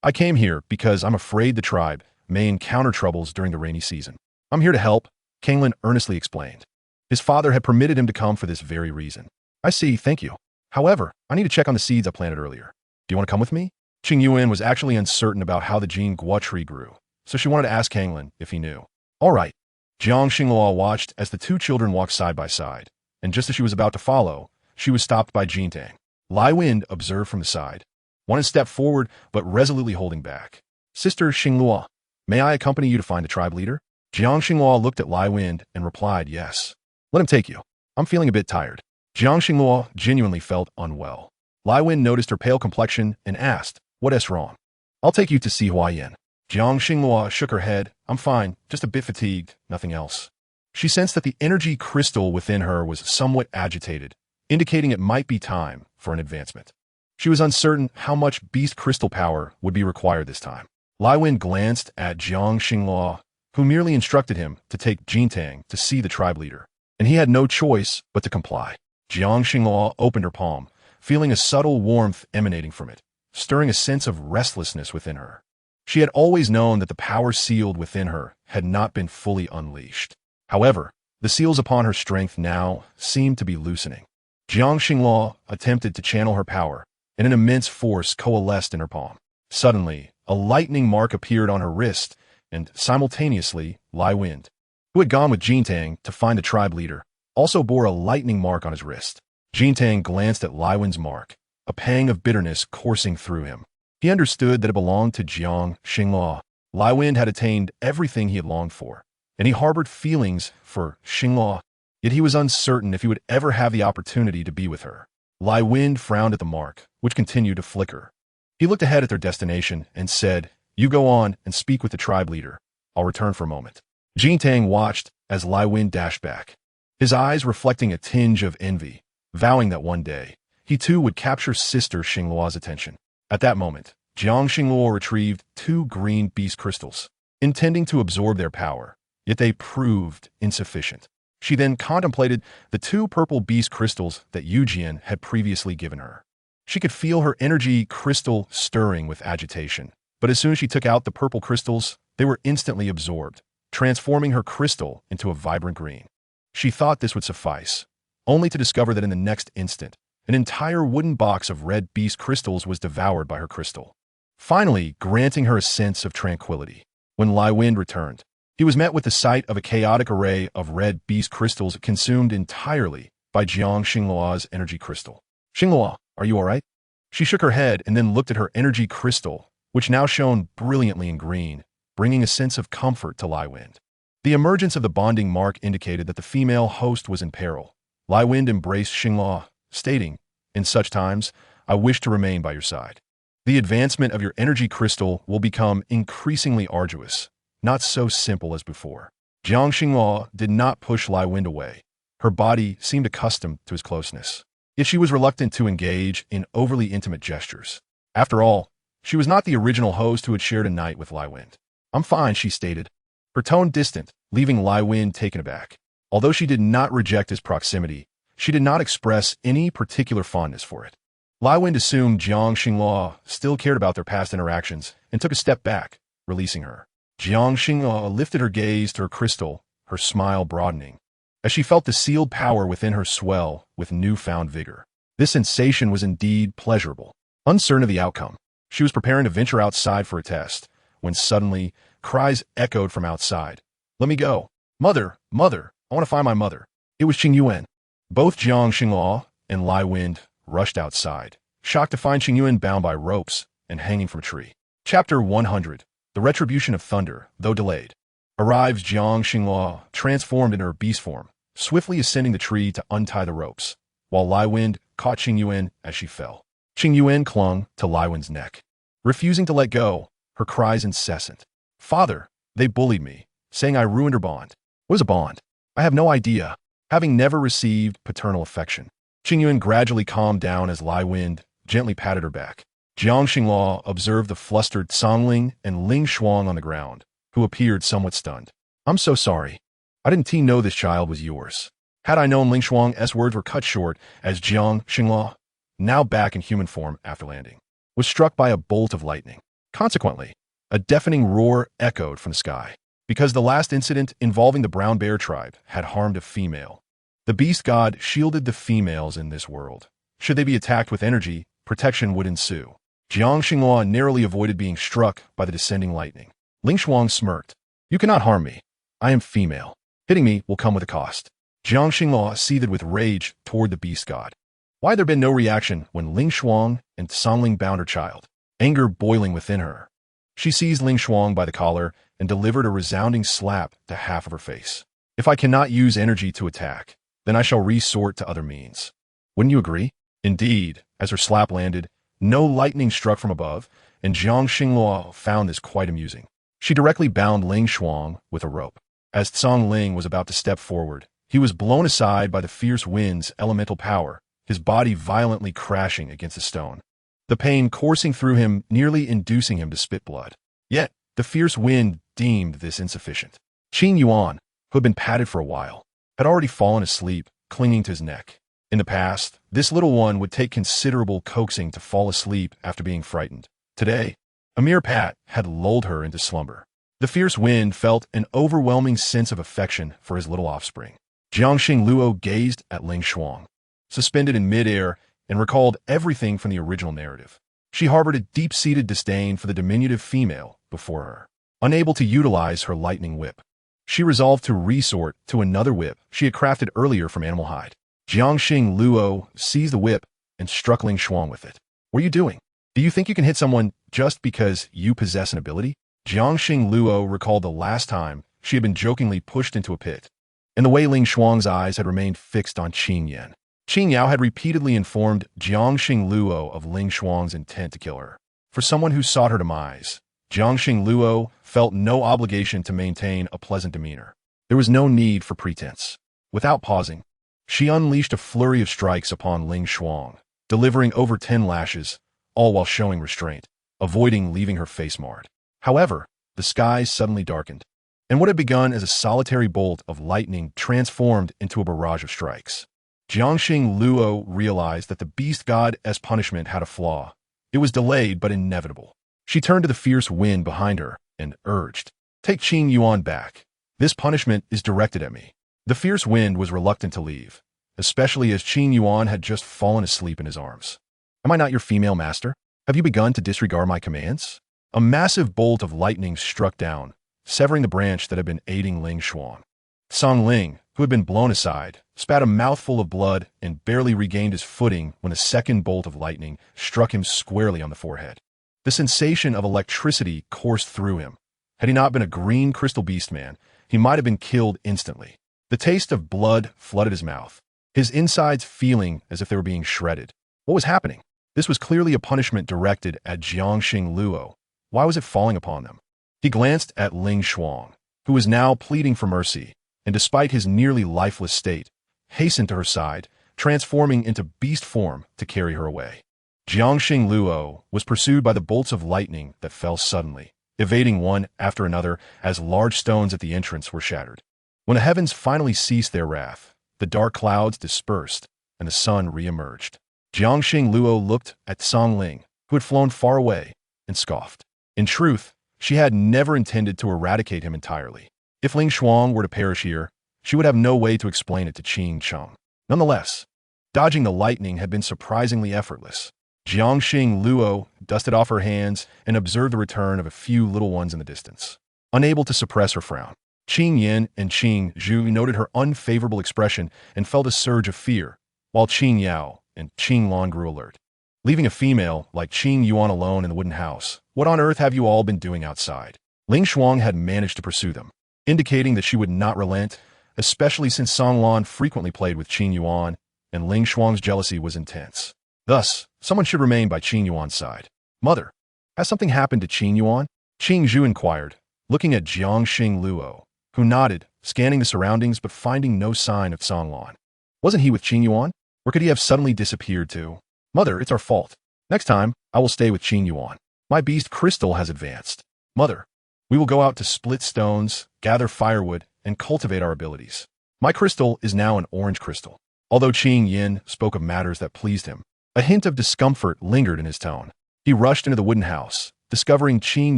I came here because I'm afraid the tribe may encounter troubles during the rainy season. I'm here to help," Kanglin earnestly explained. His father had permitted him to come for this very reason. "I see, thank you. However, I need to check on the seeds I planted earlier. Do you want to come with me?" Qing Yuan was actually uncertain about how the Jingua tree grew, so she wanted to ask Kanglin if he knew. "All right." Jiang Xinghua watched as the two children walked side by side, and just as she was about to follow, she was stopped by Jin Tang. Lai Wind observed from the side, wanted to step forward but resolutely holding back. "Sister Xinghua, may I accompany you to find the tribe leader?" Jiang Xinghua looked at Lai Wind and replied, "Yes. Let him take you. I'm feeling a bit tired." Jiang Xinghua genuinely felt unwell. Lai Wind noticed her pale complexion and asked, "What is wrong?" "I'll take you to see Huayan." Jiang Xinghua shook her head. "I'm fine, just a bit fatigued, nothing else." She sensed that the energy crystal within her was somewhat agitated, indicating it might be time for an advancement. She was uncertain how much beast crystal power would be required this time. Lai Wind glanced at Jiang Xinghua, who merely instructed him to take Jin Tang to see the tribe leader, and he had no choice but to comply. Jiang Xinghua opened her palm, feeling a subtle warmth emanating from it, stirring a sense of restlessness within her. She had always known that the power sealed within her had not been fully unleashed. However, The seals upon her strength now seemed to be loosening. Jiang Xingluo attempted to channel her power, and an immense force coalesced in her palm. Suddenly, a lightning mark appeared on her wrist, and simultaneously, Lai Wind, who had gone with Jintang to find the tribe leader, also bore a lightning mark on his wrist. Jintang glanced at Lai Wind's mark, a pang of bitterness coursing through him. He understood that it belonged to Jiang Xingluo. Lai Wind had attained everything he had longed for, and he harbored feelings for Xingluo, yet he was uncertain if he would ever have the opportunity to be with her. Lai Wind frowned at the mark, which continued to flicker. He looked ahead at their destination and said, "You go on and speak with the tribe leader. I'll return for a moment." Jintang watched as Lai Wind dashed back, his eyes reflecting a tinge of envy, vowing that one day, he too would capture Sister Xingluo's attention. At that moment, Jiang Xingluo retrieved 2 green beast crystals, intending to absorb their power, yet they proved insufficient. She then contemplated the 2 purple beast crystals that Yu Jian had previously given her. She could feel her energy crystal stirring with agitation, but as soon as she took out the purple crystals, they were instantly absorbed, transforming her crystal into a vibrant green. She thought this would suffice, only to discover that in the next instant, an entire wooden box of red beast crystals was devoured by her crystal, finally granting her a sense of tranquility. When Lai Wind returned, he was met with the sight of a chaotic array of red beast crystals consumed entirely by Jiang Xingluo's energy crystal. "Xingluo, are you all right?" She shook her head and then looked at her energy crystal, which now shone brilliantly in green, bringing a sense of comfort to Lai Wind. The emergence of the bonding mark indicated that the female host was in peril. Lai Wind embraced Xingluo, stating, "In such times, I wish to remain by your side. The advancement of your energy crystal will become increasingly arduous, not so simple as before." Jiang Xingluo did not push Lai Wind away. Her body seemed accustomed to his closeness, yet she was reluctant to engage in overly intimate gestures. After all, she was not the original host who had shared a night with Lai Wind. "I'm fine," she stated, her tone distant, leaving Lai Wind taken aback. Although she did not reject his proximity, she did not express any particular fondness for it. Lai Wind assumed Jiang Xingluo still cared about their past interactions and took a step back, releasing her. Jiang Xingluo lifted her gaze to her crystal, her smile broadening, as she felt the sealed power within her swell with newfound vigor. This sensation was indeed pleasurable. Uncertain of the outcome, she was preparing to venture outside for a test, when suddenly, cries echoed from outside. "Let me go. Mother, mother, I want to find my mother." It was Qing Yuan. Both Jiang Xingluo and Lai Wind rushed outside, shocked to find Qing Yuan bound by ropes and hanging from a tree. Chapter 100. The Retribution of Thunder, though delayed. Arrives Jiang Xingluo, transformed into her beast form, swiftly ascending the tree to untie the ropes, while Lai Wind caught Qing Yuan as she fell. Qing Yuan clung to Lai Wind's neck, refusing to let go, her cries incessant. "Father, they bullied me, saying I ruined her bond." "What is a bond? I have no idea." Having never received paternal affection, Qing Yuan gradually calmed down as Lai Wind gently patted her back. Jiang Xingluo observed the flustered Songling and Ling Shuang on the ground, who appeared somewhat stunned. "I'm so sorry. I didn't know this child was yours." Had I known, Ling Shuang's words were cut short as Jiang Xingluo, now back in human form after landing, was struck by a bolt of lightning. Consequently, a deafening roar echoed from the sky. Because the last incident involving the brown bear tribe had harmed a female, the beast god shielded the females in this world. Should they be attacked with energy, protection would ensue. Jiang Xingluo narrowly avoided being struck by the descending lightning. Ling Shuang smirked. "You cannot harm me. I am female. Hitting me will come with a cost." Jiang Xingluo seethed with rage toward the beast god. Why had there been no reaction when Ling Shuang and Songling bound her child? Anger boiling within her, she seized Ling Shuang by the collar and delivered a resounding slap to half of her face. "If I cannot use energy to attack, then I shall resort to other means. Wouldn't you agree?" Indeed, as her slap landed, no lightning struck from above, and Jiang Xingluo found this quite amusing. She directly bound Ling Shuang with a rope. As Tsong Ling was about to step forward, he was blown aside by the fierce wind's elemental power, his body violently crashing against a stone, the pain coursing through him nearly inducing him to spit blood. Yet, the fierce wind deemed this insufficient. Qing Yuan, who had been patted for a while, had already fallen asleep, clinging to his neck. In the past, this little one would take considerable coaxing to fall asleep after being frightened. Today, a mere pat had lulled her into slumber. The fierce wind felt an overwhelming sense of affection for his little offspring. Jiangxing Luo gazed at Ling Shuang, suspended in midair, and recalled everything from the original narrative. She harbored a deep-seated disdain for the diminutive female before her. Unable to utilize her lightning whip, she resolved to resort to another whip she had crafted earlier from animal hide. Jiangxing Luo seized the whip and struck Ling Shuang with it. What are you doing? Do you think you can hit someone just because you possess an ability? Jiangxing Luo recalled the last time she had been jokingly pushed into a pit, and the way Ling Shuang's eyes had remained fixed on Qing Yan. Qing Yao had repeatedly informed Jiangxing Luo of Ling Shuang's intent to kill her. For someone who sought her demise, Jiangxing Luo felt no obligation to maintain a pleasant demeanor. There was no need for pretense. Without pausing, she unleashed a flurry of strikes upon Ling Shuang, delivering over 10 lashes, all while showing restraint, avoiding leaving her face marred. However, the skies suddenly darkened, and what had begun as a solitary bolt of lightning transformed into a barrage of strikes. Jiangxing Luo realized that the beast god as punishment had a flaw. It was delayed but inevitable. She turned to the fierce wind behind her and urged, "Take Qing Yuan back. This punishment is directed at me." The fierce wind was reluctant to leave, especially as Qing Yuan had just fallen asleep in his arms. "Am I not your female master? Have you begun to disregard my commands?" A massive bolt of lightning struck down, severing the branch that had been aiding Ling Shuang. Song Ling, who had been blown aside, spat a mouthful of blood and barely regained his footing when a second bolt of lightning struck him squarely on the forehead. The sensation of electricity coursed through him. Had he not been a green crystal beast man, he might have been killed instantly. The taste of blood flooded his mouth, his insides feeling as if they were being shredded. What was happening? This was clearly a punishment directed at Jiangxing Luo. Why was it falling upon them? He glanced at Ling Shuang, who was now pleading for mercy, and despite his nearly lifeless state, hastened to her side, transforming into beast form to carry her away. Jiangxing Luo was pursued by the bolts of lightning that fell suddenly, evading one after another as large stones at the entrance were shattered. When the heavens finally ceased their wrath, the dark clouds dispersed and the sun re-emerged. Jiangxing Luo looked at Song Ling, who had flown far away, and scoffed. In truth, she had never intended to eradicate him entirely. If Ling Shuang were to perish here, she would have no way to explain it to Qing Cheng. Nonetheless, dodging the lightning had been surprisingly effortless. Jiangxing Luo dusted off her hands and observed the return of a few little ones in the distance. Unable to suppress her frown, Qing Yin and Qing Zhu noted her unfavorable expression and felt a surge of fear, while Qing Yao and Qing Lan grew alert. Leaving a female like Qing Yuan alone in the wooden house, what on earth have you all been doing outside? Ling Shuang had managed to pursue them, indicating that she would not relent, especially since Song Lan frequently played with Qing Yuan, and Ling Shuang's jealousy was intense. Thus, someone should remain by Qing Yuan's side. "Mother, has something happened to Qing Yuan?" Qing Zhu inquired, looking at Jiangxing Luo, who nodded, scanning the surroundings but finding no sign of Song Lan. Wasn't he with Qing Yuan? Or could he have suddenly disappeared too? "Mother, it's our fault. Next time, I will stay with Qing Yuan. My beast crystal has advanced. Mother, we will go out to split stones, gather firewood, and cultivate our abilities. My crystal is now an orange crystal." Although Qing Yin spoke of matters that pleased him, a hint of discomfort lingered in his tone. He rushed into the wooden house, discovering Qing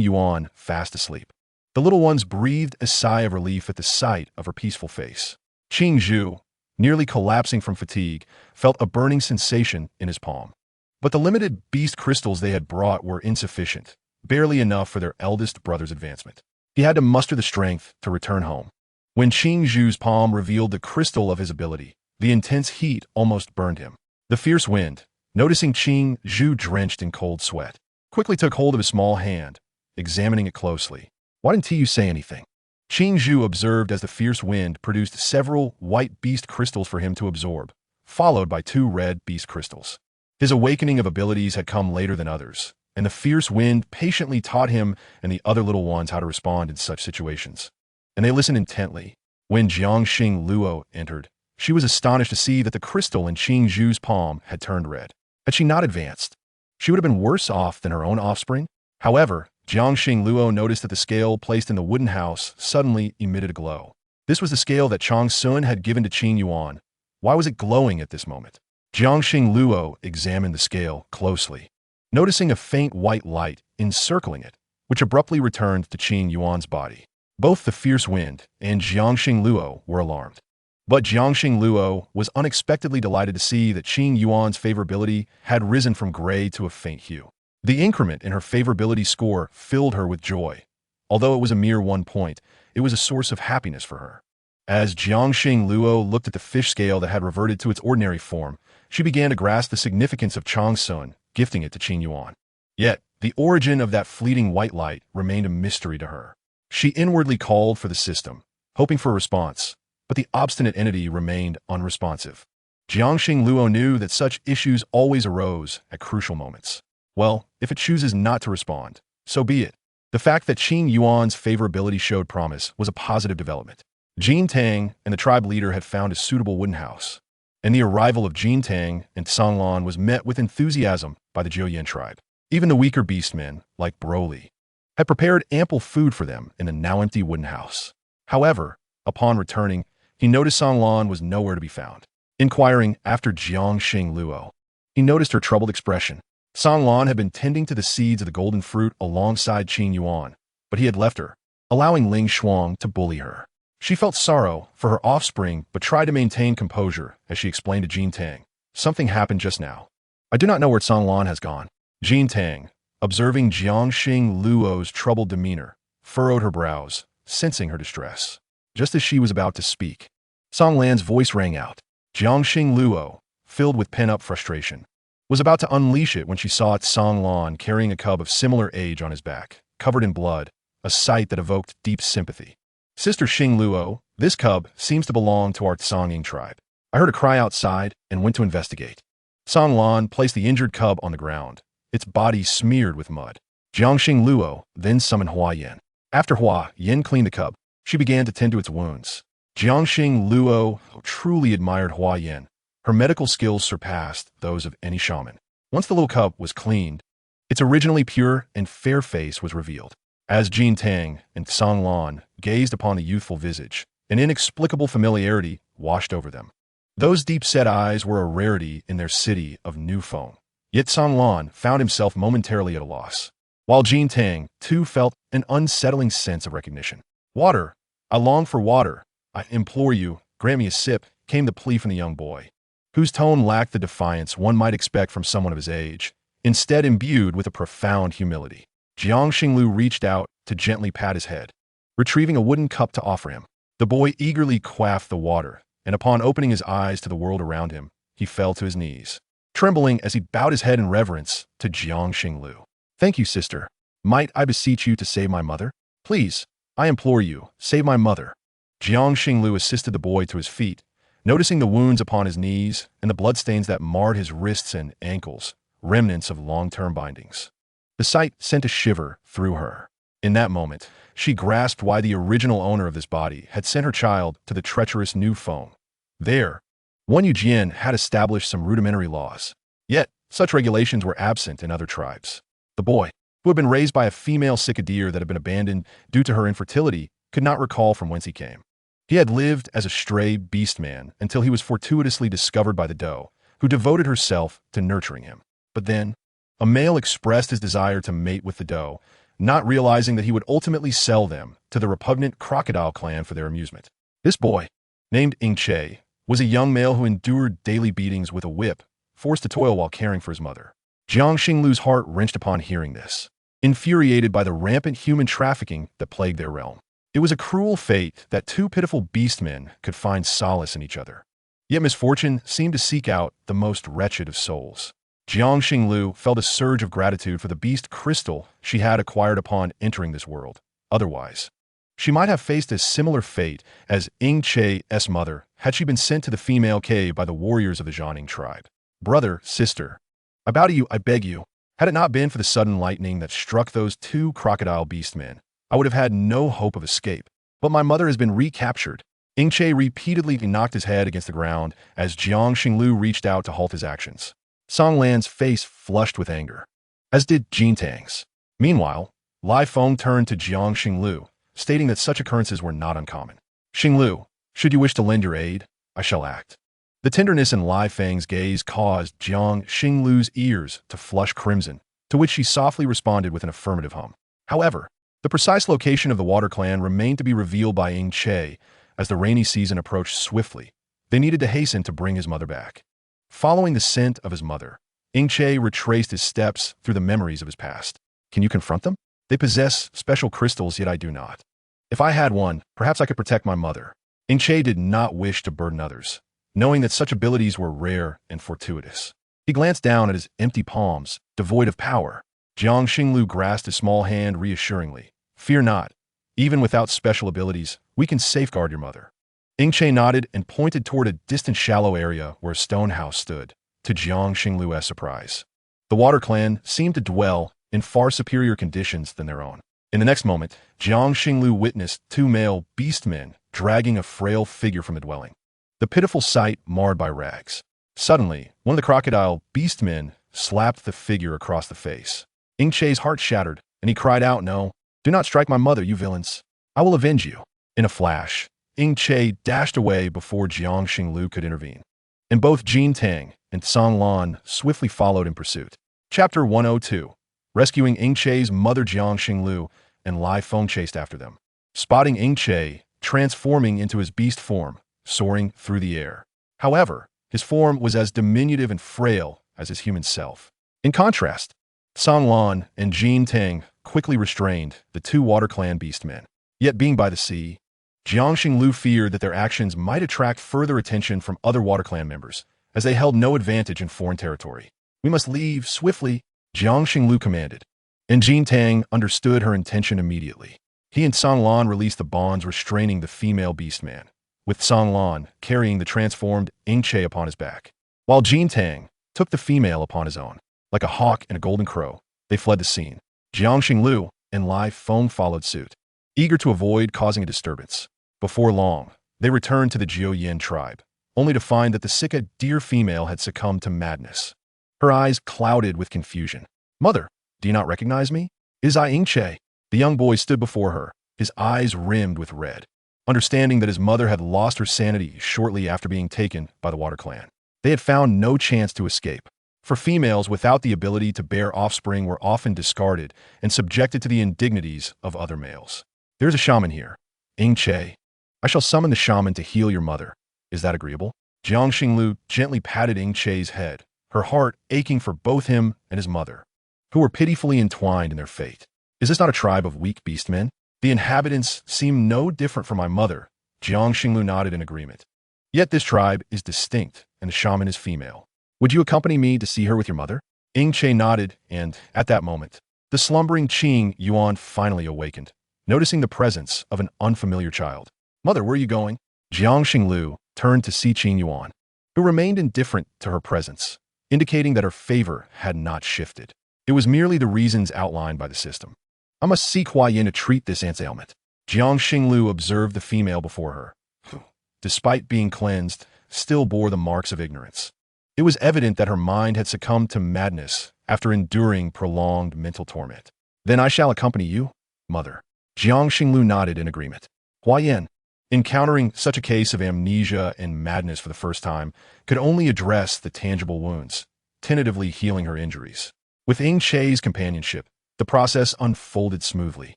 Yuan fast asleep. The little ones breathed a sigh of relief at the sight of her peaceful face. Qing Zhu, nearly collapsing from fatigue, felt a burning sensation in his palm. But the limited beast crystals they had brought were insufficient, barely enough for their eldest brother's advancement. He had to muster the strength to return home. When Qing Zhu's palm revealed the crystal of his ability, the intense heat almost burned him. The fierce wind, noticing Qing Zhu drenched in cold sweat, quickly took hold of his small hand, examining it closely. "Why didn't you say anything?" Qing Zhu observed as the fierce wind produced several white beast crystals for him to absorb, followed by 2 red beast crystals. His awakening of abilities had come later than others, and the fierce wind patiently taught him and the other little ones how to respond in such situations. And they listened intently. When Jiangxing Luo entered, she was astonished to see that the crystal in Qing Zhu's palm had turned red. Had she not advanced, she would have been worse off than her own offspring. However, Jiangxing Luo noticed that the scale placed in the wooden house suddenly emitted a glow. This was the scale that Chang Sun had given to Qing Yuan. Why was it glowing at this moment? Jiangxing Luo examined the scale closely, noticing a faint white light encircling it, which abruptly returned to Qing Yuan's body. Both the fierce wind and Jiangxing Luo were alarmed. But Jiangxing Luo was unexpectedly delighted to see that Qing Yuan's favorability had risen from gray to a faint hue. The increment in her favorability score filled her with joy. Although it was a mere 1 point, it was a source of happiness for her. As Jiangxing Luo looked at the fish scale that had reverted to its ordinary form, she began to grasp the significance of Changsun, gifting it to Qing Yuan. Yet, the origin of that fleeting white light remained a mystery to her. She inwardly called for the system, hoping for a response, but the obstinate entity remained unresponsive. Jiangxing Luo knew that such issues always arose at crucial moments. Well, if it chooses not to respond, so be it. The fact that Qing Yuan's favorability showed promise was a positive development. Jin Tang and the tribe leader had found a suitable wooden house, and the arrival of Jin Tang and Songlan was met with enthusiasm by the Jiuyan tribe. Even the weaker beastmen, like Broly, had prepared ample food for them in the now empty wooden house. However, upon returning, he noticed Songlan was nowhere to be found. Inquiring after Jiangxing Luo, he noticed her troubled expression. Songlan had been tending to the seeds of the golden fruit alongside Qing Yuan, but he had left her, allowing Ling Shuang to bully her. She felt sorrow for her offspring but tried to maintain composure as she explained to Jin Tang, "Something happened just now. I do not know where Songlan has gone." Jin Tang, observing Jiangxing Luo's troubled demeanor, furrowed her brows, sensing her distress. Just as she was about to speak, Songlan's voice rang out. Jiangxing Luo, filled with pent-up frustration, was about to unleash it when she saw Songlan carrying a cub of similar age on his back, covered in blood, a sight that evoked deep sympathy. "Sister Xing Luo, this cub seems to belong to our Tsanging tribe. I heard a cry outside and went to investigate." Songlan placed the injured cub on the ground, its body smeared with mud. Jiangxing Luo then summoned Hua Yin. After Hua Yin cleaned the cub, she began to tend to its wounds. Jiangxing Luo truly admired Hua Yin. Her medical skills surpassed those of any shaman. Once the little cub was cleaned, its originally pure and fair face was revealed. As Jin Tang and Songlan gazed upon the youthful visage, an inexplicable familiarity washed over them. Those deep-set eyes were a rarity in their city of New Feng. Yet Songlan found himself momentarily at a loss, while Jin Tang, too, felt an unsettling sense of recognition. "Water! I long for water. I implore you, grant me a sip," came the plea from the young boy, whose tone lacked the defiance one might expect from someone of his age, instead imbued with a profound humility. Jiangxing Lu reached out to gently pat his head, retrieving a wooden cup to offer him. The boy eagerly quaffed the water, and upon opening his eyes to the world around him, he fell to his knees, trembling as he bowed his head in reverence to Jiangxing Lu. "Thank you, sister. Might I beseech you to save my mother? Please, I implore you, save my mother." Jiangxing Lu assisted the boy to his feet, noticing the wounds upon his knees and the bloodstains that marred his wrists and ankles, remnants of long-term bindings. The sight sent a shiver through her. In that moment, she grasped why the original owner of this body had sent her child to the treacherous New Feng. There, Wan Yujian had established some rudimentary laws. Yet, such regulations were absent in other tribes. The boy, who had been raised by a female cicadeer that had been abandoned due to her infertility, could not recall from whence he came. He had lived as a stray beastman until he was fortuitously discovered by the doe, who devoted herself to nurturing him. But then, a male expressed his desire to mate with the doe, not realizing that he would ultimately sell them to the repugnant crocodile clan for their amusement. This boy, named Ing Che, was a young male who endured daily beatings with a whip, forced to toil while caring for his mother. Jiangxing Lu's heart wrenched upon hearing this, infuriated by the rampant human trafficking that plagued their realm. It was a cruel fate that two pitiful beastmen could find solace in each other. Yet misfortune seemed to seek out the most wretched of souls. Jiangxing Lu felt a surge of gratitude for the beast crystal she had acquired upon entering this world. Otherwise, she might have faced a similar fate as Ing Che's mother had she been sent to the female cave by the warriors of the Jianing tribe. "Brother, sister, I bow to you, I beg you. Had it not been for the sudden lightning that struck those two crocodile beastmen, I would have had no hope of escape. But my mother has been recaptured." Ing Che repeatedly knocked his head against the ground as Jiangxing Lu reached out to halt his actions. Songlan's face flushed with anger, as did Jin Tang's. Meanwhile, Lai Feng turned to Jiangxing Lu, stating that such occurrences were not uncommon. "Xing Lu, should you wish to lend your aid, I shall act." The tenderness in Lai Feng's gaze caused Jiangxing Lu's ears to flush crimson, to which she softly responded with an affirmative hum. However, the precise location of the Water Clan remained to be revealed by Ing Che, as the rainy season approached swiftly. They needed to hasten to bring his mother back. Following the scent of his mother, Ingche retraced his steps through the memories of his past. Can you confront them? They possess special crystals, yet I do not. If I had one, perhaps I could protect my mother. Ingche did not wish to burden others, knowing that such abilities were rare and fortuitous. He glanced down at his empty palms, devoid of power. Jiang Xinglu grasped his small hand reassuringly. Fear not. Even without special abilities, we can safeguard your mother. Ingche nodded and pointed toward a distant shallow area where a stone house stood, to Jiang Xinglu's surprise. The Water Clan seemed to dwell in far superior conditions than their own. In the next moment, Jiang Xinglu witnessed two male beastmen dragging a frail figure from the dwelling. The pitiful sight marred by rags. Suddenly, one of the crocodile beastmen slapped the figure across the face. Ingche's heart shattered, and he cried out, "No, do not strike my mother, you villains. I will avenge you." In a flash, Ingche dashed away before Jiang Xinglu could intervene, and both Jin Tang and Song Lan swiftly followed in pursuit. Chapter 102. Rescuing Ingche's mother. Jiang Xinglu and Lai Feng chased after them, spotting Ingche transforming into his beast form, soaring through the air. However, his form was as diminutive and frail as his human self. In contrast, Song Lan and Jin Tang quickly restrained the two Water Clan beastmen. Yet being by the sea, Jiang Xinglu feared that their actions might attract further attention from other Water Clan members, as they held no advantage in foreign territory. We must leave swiftly, Jiang Xinglu commanded, and Jin Tang understood her intention immediately. He and Song Lan released the bonds restraining the female beastman, with Song Lan carrying the transformed Ingche upon his back, while Jin Tang took the female upon his own. Like a hawk and a golden crow, they fled the scene. Jiang Xinglu and Lai Feng followed suit, eager to avoid causing a disturbance. Before long, they returned to the Jiuyin tribe, only to find that the Sika deer female had succumbed to madness. Her eyes clouded with confusion. "Mother, do you not recognize me? It is I, Ingche." The young boy stood before her, his eyes rimmed with red, understanding that his mother had lost her sanity shortly after being taken by the Water Clan. They had found no chance to escape, for females without the ability to bear offspring were often discarded and subjected to the indignities of other males. "There's a shaman here. Ingche, I shall summon the shaman to heal your mother. Is that agreeable?" Jiang Xinglu gently patted Ingche's head, her heart aching for both him and his mother, who were pitifully entwined in their fate. "Is this not a tribe of weak beastmen? The inhabitants seem no different from my mother." Jiang Xinglu nodded in agreement. "Yet this tribe is distinct, and the shaman is female. Would you accompany me to see her with your mother?" Ingche nodded, and, at that moment, the slumbering Qing Yuan finally awakened, noticing the presence of an unfamiliar child. "Mother, where are you going?" Jiang Xinglu turned to see Qing Yuan, who remained indifferent to her presence, indicating that her favor had not shifted. It was merely the reasons outlined by the system. "I must seek Huayan to treat this aunt's ailment." Jiang Xinglu observed the female before her, who, despite being cleansed, still bore the marks of ignorance. It was evident that her mind had succumbed to madness after enduring prolonged mental torment. "Then I shall accompany you, mother." Jiang Xinglu nodded in agreement. Huayan, encountering such a case of amnesia and madness for the first time, could only address the tangible wounds, tentatively healing her injuries. With Ingche's companionship, the process unfolded smoothly,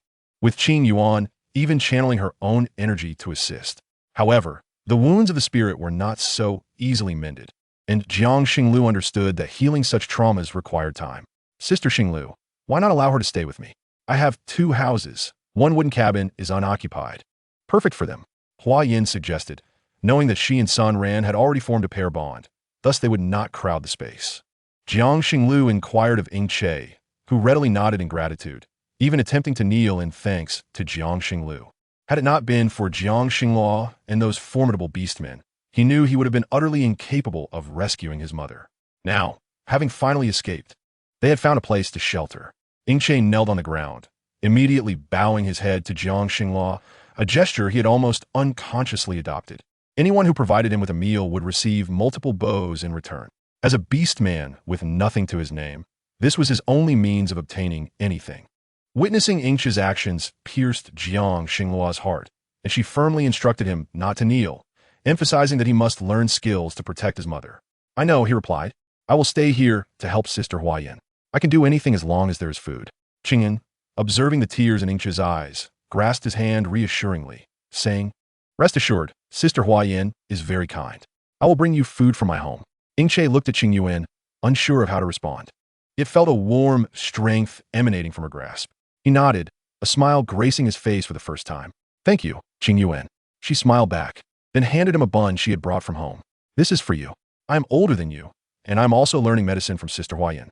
with Qing Yuan even channeling her own energy to assist. However, the wounds of the spirit were not so easily mended, and Jiang Xinglu understood that healing such traumas required time. "Sister Xinglu, why not allow her to stay with me? I have 2 houses. One wooden cabin is unoccupied. Perfect for them," Huayan suggested, knowing that she and Sun Ran had already formed a pair bond, thus they would not crowd the space. Jiang Xinglu inquired of Ingche, who readily nodded in gratitude, even attempting to kneel in thanks to Jiang Xinglu. Had it not been for Jiang Xinghua and those formidable beastmen, he knew he would have been utterly incapable of rescuing his mother. Now, having finally escaped, they had found a place to shelter. Ingche knelt on the ground, immediately bowing his head to Jiang Xinghua, a gesture he had almost unconsciously adopted. Anyone who provided him with a meal would receive multiple bows in return. As a beastman with nothing to his name, this was his only means of obtaining anything. Witnessing Ingche's actions pierced Jiang Xinghua's heart, and she firmly instructed him not to kneel, emphasizing that he must learn skills to protect his mother. "I know," he replied. "I will stay here to help Sister Huayan. I can do anything as long as there is food." Qingyan, observing the tears in Ingche's eyes, grasped his hand reassuringly, saying, Rest assured, Sister Huayan is very kind. I will bring you food from my home. Ingche looked at Qing Yuan, unsure of how to respond. It felt a warm strength emanating from her grasp. He nodded, a smile gracing his face for the first time. Thank you, Qing Yuan. She smiled back, then handed him a bun she had brought from home. This is for you. I am older than you, and I'm also learning medicine from Sister Huayan.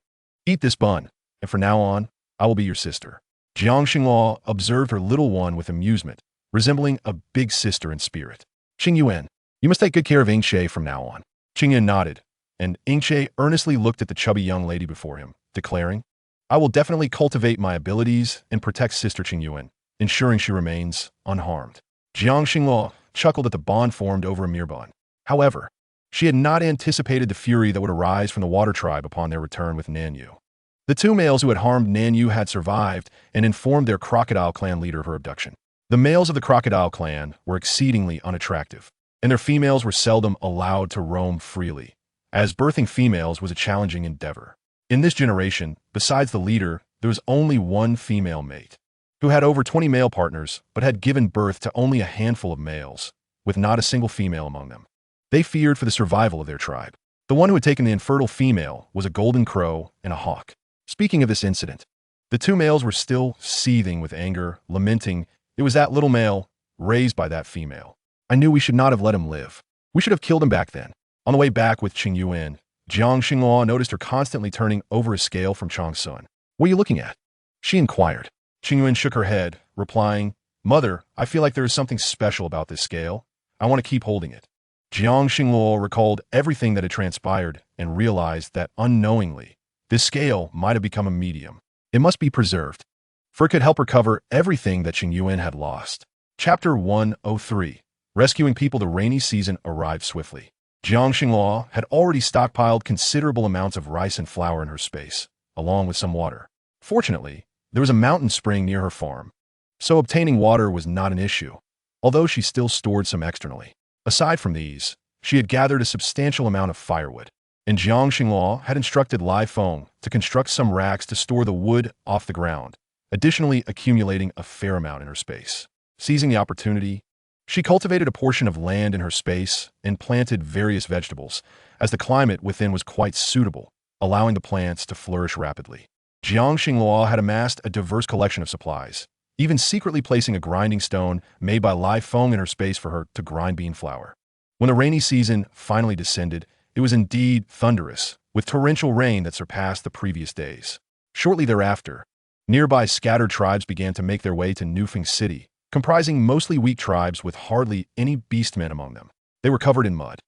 Eat this bun, and from now on, I will be your sister. Jiang Xinghua observed her little one with amusement, resembling a big sister in spirit. Qing Yuan, you must take good care of Ingche from now on. Qing Yuan nodded, and Ingche earnestly looked at the chubby young lady before him, declaring, I will definitely cultivate my abilities and protect Sister Qing Yuan, ensuring she remains unharmed. Jiang Xinghua chuckled at the bond formed over a mere bun. However, she had not anticipated the fury that would arise from the Water Tribe upon their return with Nanyu. The two males who had harmed Nanyu had survived and informed their Crocodile Clan leader of her abduction. The males of the Crocodile Clan were exceedingly unattractive, and their females were seldom allowed to roam freely, as birthing females was a challenging endeavor. In this generation, besides the leader, there was only one female mate, who had over 20 male partners but had given birth to only a handful of males, with not a single female among them. They feared for the survival of their tribe. The one who had taken the infertile female was a golden crow and a hawk. Speaking of this incident, the two males were still seething with anger, lamenting, it was that little male, raised by that female. I knew we should not have let him live. We should have killed him back then. On the way back with Qing Yuan, Jiang Xinghua noticed her constantly turning over a scale from Chang Sun. What are you looking at? She inquired. Qing Yuan shook her head, replying, Mother, I feel like there is something special about this scale. I want to keep holding it. Jiang Xinghua recalled everything that had transpired and realized that unknowingly, this scale might have become a medium. It must be preserved, for it could help recover everything that Qing Yuan had lost. Chapter 103. Rescuing people. The rainy season arrived swiftly. Jiang Xinghua had already stockpiled considerable amounts of rice and flour in her space, along with some water. Fortunately, there was a mountain spring near her farm, so obtaining water was not an issue, although she still stored some externally. Aside from these, she had gathered a substantial amount of firewood, and Jiang Xinghua had instructed Lai Feng to construct some racks to store the wood off the ground, additionally accumulating a fair amount in her space. Seizing the opportunity, she cultivated a portion of land in her space and planted various vegetables, as the climate within was quite suitable, allowing the plants to flourish rapidly. Jiang Xinghua had amassed a diverse collection of supplies, even secretly placing a grinding stone made by Lai Feng in her space for her to grind bean flour. When the rainy season finally descended, it was indeed thunderous, with torrential rain that surpassed the previous days. Shortly thereafter, nearby scattered tribes began to make their way to Nufeng City, comprising mostly weak tribes with hardly any beastmen among them. They were covered in mud,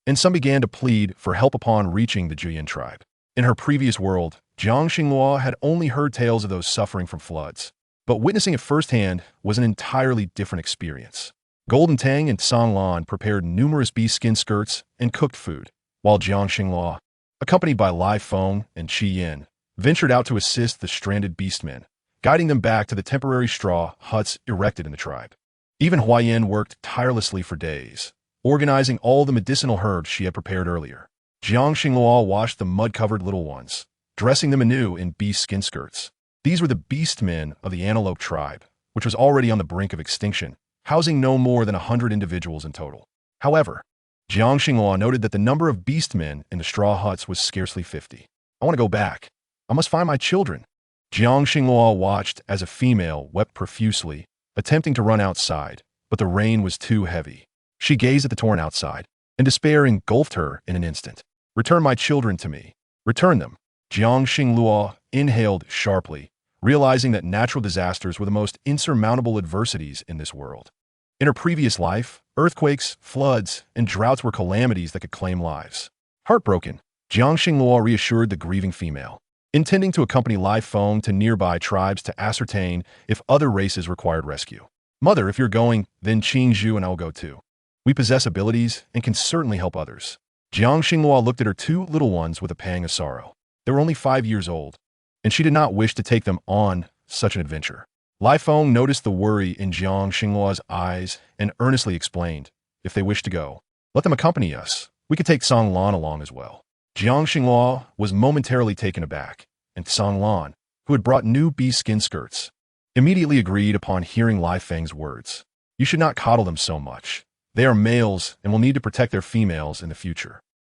and some began to plead for help upon reaching the Juyan tribe. In her previous world, Jiang Xinghua had only heard tales of those suffering from floods, but witnessing it firsthand was an entirely different experience. Golden Tang and Song Lan prepared numerous beast skin skirts and cooked food, while Jiang Xinghua, accompanied by Lai Feng and Qi Yin, ventured out to assist the stranded beastmen, guiding them back to the temporary straw huts erected in the tribe. Even Huayan worked tirelessly for days, organizing all the medicinal herbs she had prepared earlier. Jiang Xinghua washed the mud-covered little ones, dressing them anew in beast skin skirts. These were the beastmen of the Antelope tribe, which was already on the brink of extinction, housing no more than 100 individuals in total. However, Jiang Xinghua noted that the number of beastmen in the straw huts was scarcely 50. I want to go back. I must find my children. Jiang Xinghua watched as a female wept profusely, attempting to run outside, but the rain was too heavy. She gazed at the torrent outside, and despair engulfed her in an instant. Return my children to me. Return them. Jiang Xinghua inhaled sharply, realizing that natural disasters were the most insurmountable adversities in this world. In her previous life, earthquakes, floods, and droughts were calamities that could claim lives. Heartbroken, Jiang Xinghua reassured the grieving female, intending to accompany Lai Feng to nearby tribes to ascertain if other races required rescue. Mother, if you're going, then Qing Zhu and I'll go too. We possess abilities and can certainly help others. Jiang Xinghua looked at her two little ones with a pang of sorrow. They were only 5 years old, and she did not wish to take them on such an adventure. Lai Feng noticed the worry in Jiang Xinghua's eyes and earnestly explained, if they wish to go, let them accompany us. We could take Song Lan along as well. Jiang Xinghua was momentarily taken aback, and Song Lan, who had brought new beast skin skirts, immediately agreed upon hearing Lai Feng's words. You should not coddle them so much. They are males and will need to protect their females in the future.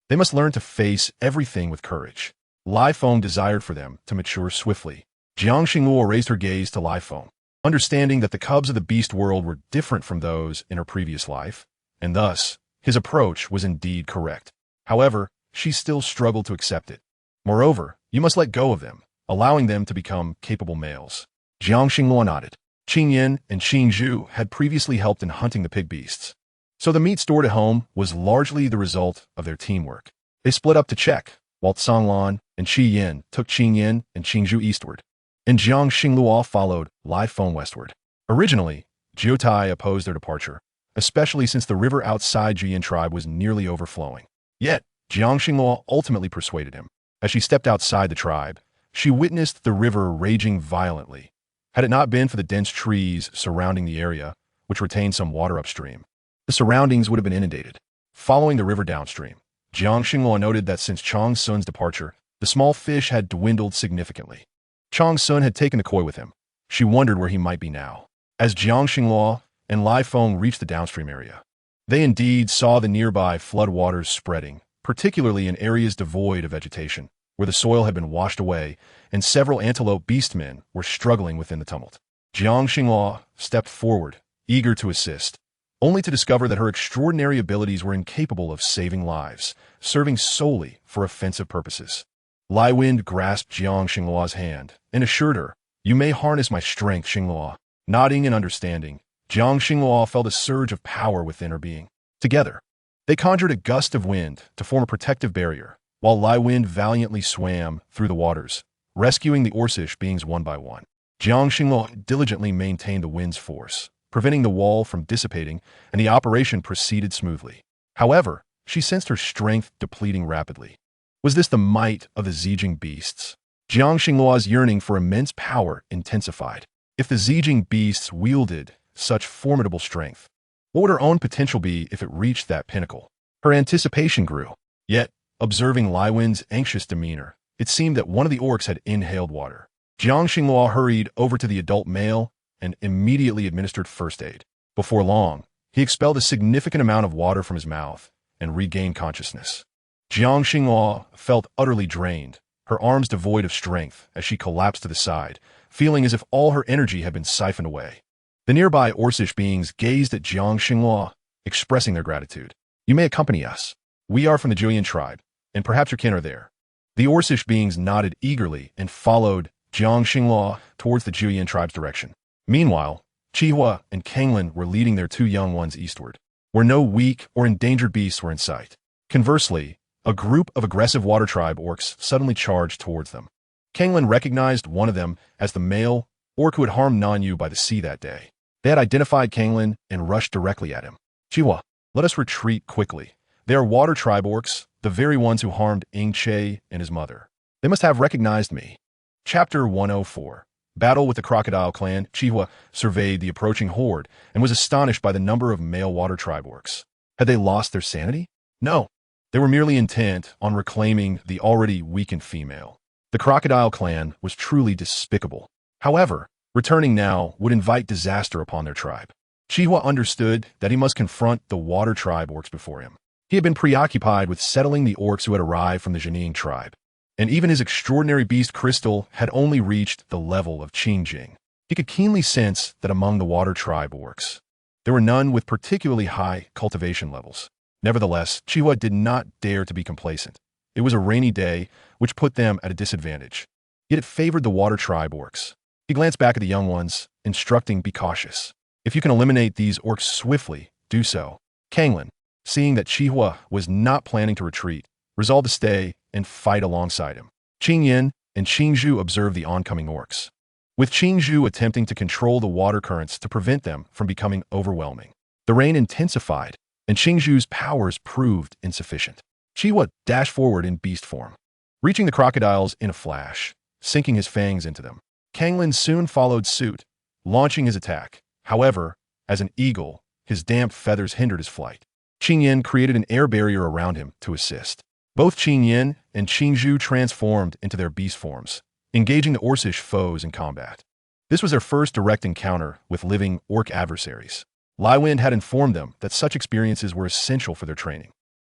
They must learn to face everything with courage. Lai Feng desired for them to mature swiftly. Jiang Xingluo raised her gaze to Lai Feng, understanding that the cubs of the beast world were different from those in her previous life, and thus, his approach was indeed correct. However, she still struggled to accept it. Moreover, you must let go of them, allowing them to become capable males. Jiang Xingluo nodded. Qing Yin and Qing Zhu had previously helped in hunting the pig beasts, so the meat stored at home was largely the result of their teamwork. They split up to check, while Tsang Lan and Qi Yin took Qing Yin and Qing Zhu eastward, and Jiang Xingluo followed Lai Feng westward. Originally, Jiu Tai opposed their departure, especially since the river outside Jiyan tribe was nearly overflowing. Yet, Jiang Xingluo ultimately persuaded him. As she stepped outside the tribe, she witnessed the river raging violently. Had it not been for the dense trees surrounding the area, which retained some water upstream, the surroundings would have been inundated. Following the river downstream, Jiang Xingluo noted that since Chang Sun's departure, the small fish had dwindled significantly. Chang Sun had taken the koi with him. She wondered where he might be now. As Jiang Xingluo and Lai Feng reached the downstream area, they indeed saw the nearby floodwaters spreading, particularly in areas devoid of vegetation, where the soil had been washed away, and several antelope beastmen were struggling within the tumult. Jiang Xingluo stepped forward, eager to assist, only to discover that her extraordinary abilities were incapable of saving lives, serving solely for offensive purposes. Lai Wind grasped Jiang Xingluo's hand and assured her, "You may harness my strength, Xingluo." Nodding in understanding, Jiang Xingluo felt a surge of power within her being. Together, they conjured a gust of wind to form a protective barrier, while Lai Wind valiantly swam through the waters, rescuing the Orcish beings one by one. Jiang Xingluo diligently maintained the wind's force, preventing the wall from dissipating, and the operation proceeded smoothly. However, she sensed her strength depleting rapidly. Was this the might of the Zijing beasts? Jiang Xingluo's yearning for immense power intensified. If the Zijing beasts wielded such formidable strength, what would her own potential be if it reached that pinnacle? Her anticipation grew. Yet, observing Lai Wen's anxious demeanor, it seemed that one of the orcs had inhaled water. Jiang Xingluo hurried over to the adult male and immediately administered first aid. Before long, he expelled a significant amount of water from his mouth and regained consciousness. Jiang Xingluo felt utterly drained, her arms devoid of strength as she collapsed to the side, feeling as if all her energy had been siphoned away. The nearby Orcish beings gazed at Jiang Xingluo, expressing their gratitude. "You may accompany us. We are from the Julian tribe, and perhaps your kin are there." The Orcish beings nodded eagerly and followed Jiang Xingluo towards the Julian tribe's direction. Meanwhile, Qihua and Kanglin were leading their two young ones eastward, where no weak or endangered beasts were in sight. Conversely, a group of aggressive water tribe orcs suddenly charged towards them. Kanglin recognized one of them as the male orc who had harmed Nanyu by the sea that day. They had identified Kanglin and rushed directly at him. "Qihua, let us retreat quickly. They are water tribe orcs, the very ones who harmed Ing Che and his mother. They must have recognized me." Chapter 104. Battle with the Crocodile Clan. Qihua surveyed the approaching horde and was astonished by the number of male water tribe orcs. Had they lost their sanity? No. They were merely intent on reclaiming the already weakened female. The Crocodile Clan was truly despicable. However, returning now would invite disaster upon their tribe. Qihua understood that he must confront the water tribe orcs before him. He had been preoccupied with settling the orcs who had arrived from the Jining tribe, and even his extraordinary beast crystal had only reached the level of Qingjing. He could keenly sense that among the water tribe orcs, there were none with particularly high cultivation levels. Nevertheless, Qihua did not dare to be complacent. It was a rainy day, which put them at a disadvantage. Yet it favored the water tribe orcs. He glanced back at the young ones, instructing, "Be cautious. If you can eliminate these orcs swiftly, do so." Kanglin, seeing that Qihua was not planning to retreat, resolved to stay and fight alongside him. Qing Yin and Qing Zhu observed the oncoming orcs, with Qing Zhu attempting to control the water currents to prevent them from becoming overwhelming. The rain intensified, and Qing Zhu's powers proved insufficient. Qihua dashed forward in beast form, reaching the crocodiles in a flash, sinking his fangs into them. Kanglin soon followed suit, launching his attack. However, as an eagle, his damp feathers hindered his flight. Qing Yin created an air barrier around him to assist. Both Qing Yin and Qing Zhu transformed into their beast forms, engaging the Orcish foes in combat. This was their first direct encounter with living orc adversaries. Lai Wen had informed them that such experiences were essential for their training.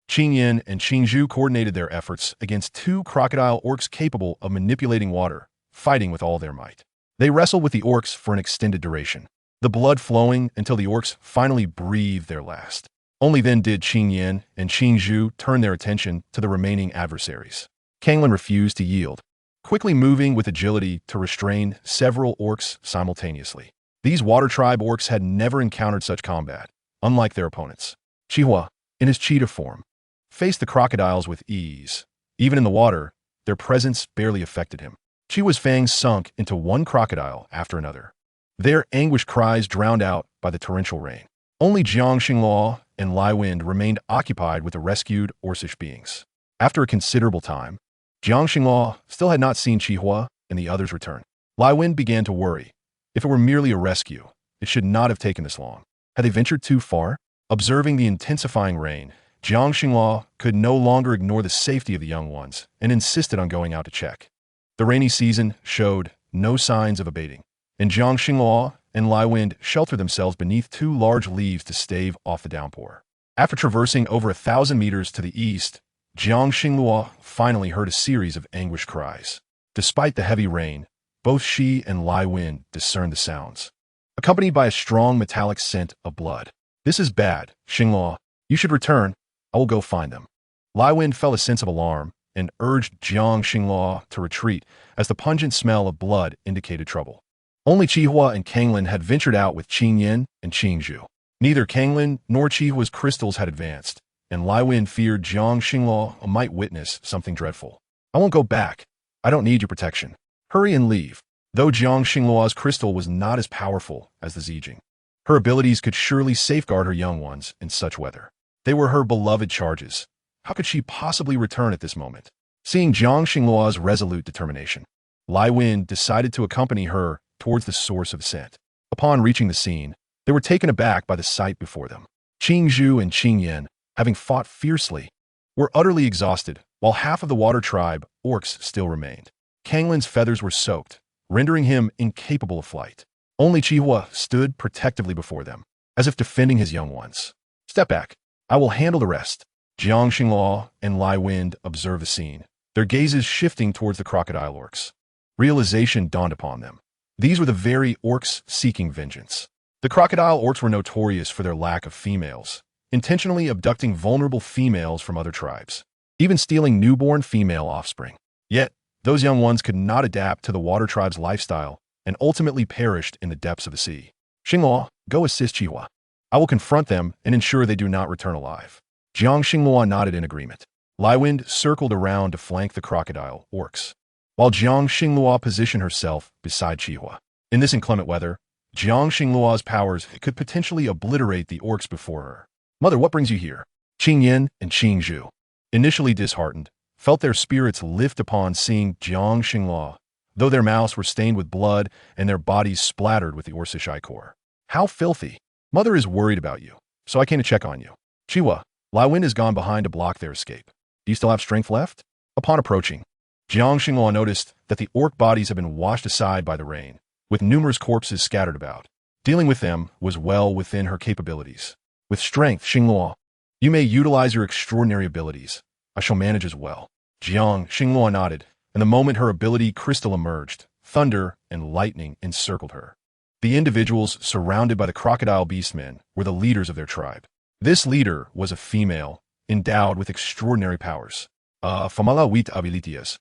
Qing Yin and Qing Zhu coordinated their efforts against two crocodile orcs capable of manipulating water, fighting with all their might. They wrestled with the orcs for an extended duration, the blood flowing until the orcs finally breathed their last. Only then did Qing Yin and Qing Zhu turn their attention to the remaining adversaries. Kanglin refused to yield, quickly moving with agility to restrain several orcs simultaneously. These water tribe orcs had never encountered such combat, unlike their opponents. Chihua, in his cheetah form, faced the crocodiles with ease. Even in the water, their presence barely affected him. Chihua's fangs sunk into one crocodile after another, their anguished cries drowned out by the torrential rain. Only Jiang Xingluo and Lai Wind remained occupied with the rescued orcish beings. After a considerable time, Jiang Xingluo still had not seen Chihua and the others return. Lai Wind began to worry. If it were merely a rescue, it should not have taken this long. Had they ventured too far? Observing the intensifying rain, Jiang Xingluo could no longer ignore the safety of the young ones and insisted on going out to check. The rainy season showed no signs of abating, and Jiang Xingluo and Lai Wind sheltered themselves beneath two large leaves to stave off the downpour. After traversing over 1,000 meters to the east, Jiang Xingluo finally heard a series of anguished cries. Despite the heavy rain, both she and Lai Wind discerned the sounds, accompanied by a strong metallic scent of blood. "This is bad, Xingluo. You should return. I will go find them." Lai Wind felt a sense of alarm and urged Jiang Xingluo to retreat as the pungent smell of blood indicated trouble. Only Chihua and Kanglin had ventured out with Qing Yin and Qing Zhu. Neither Kanglin nor Chihua's crystals had advanced, and Lai Wind feared Jiang Xingluo might witness something dreadful. "I won't go back. I don't need your protection. Hurry and leave." Though Jiang Xingluo's crystal was not as powerful as the Zijing, her abilities could surely safeguard her young ones in such weather. They were her beloved charges. How could she possibly return at this moment? Seeing Jiang Xingluo's resolute determination, Lai Wind decided to accompany her towards the source of scent. Upon reaching the scene, they were taken aback by the sight before them. Qing Zhu and Qing Yin, having fought fiercely, were utterly exhausted, while half of the water tribe orcs still remained. Kanglin's feathers were soaked, rendering him incapable of flight. Only Chihua stood protectively before them, as if defending his young ones. "Step back. I will handle the rest." Jiang Xingluo and Lai Wind observed the scene, their gazes shifting towards the crocodile orcs. Realization dawned upon them. These were the very orcs seeking vengeance. The crocodile orcs were notorious for their lack of females, intentionally abducting vulnerable females from other tribes, even stealing newborn female offspring. Yet, those young ones could not adapt to the water tribe's lifestyle and ultimately perished in the depths of the sea. "Xingluo, go assist Chihua. I will confront them and ensure they do not return alive." Jiang Xingluo nodded in agreement. Lai Wind circled around to flank the crocodile orcs, while Jiang Xingluo positioned herself beside Chihua. In this inclement weather, Jiang Xingluo's powers could potentially obliterate the orcs before her. "Mother, what brings you here?" Qing Yin and Qing Zhu, initially disheartened, felt their spirits lift upon seeing Jiang Xingluo, though their mouths were stained with blood and their bodies splattered with the orcish ichor. "How filthy! Mother is worried about you, so I came to check on you." "Chihua, Lai Wind has gone behind to block their escape. Do you still have strength left?" Upon approaching, Jiang Xingluo noticed that the orc bodies had been washed aside by the rain, with numerous corpses scattered about. Dealing with them was well within her capabilities. "With strength, Xingluo, you may utilize your extraordinary abilities. I shall manage as well." Jiang Xingluo nodded, and the moment her ability crystal emerged, thunder and lightning encircled her. The individuals surrounded by the crocodile beastmen were the leaders of their tribe. This leader was a female, endowed with extraordinary powers. Famala wit abilities.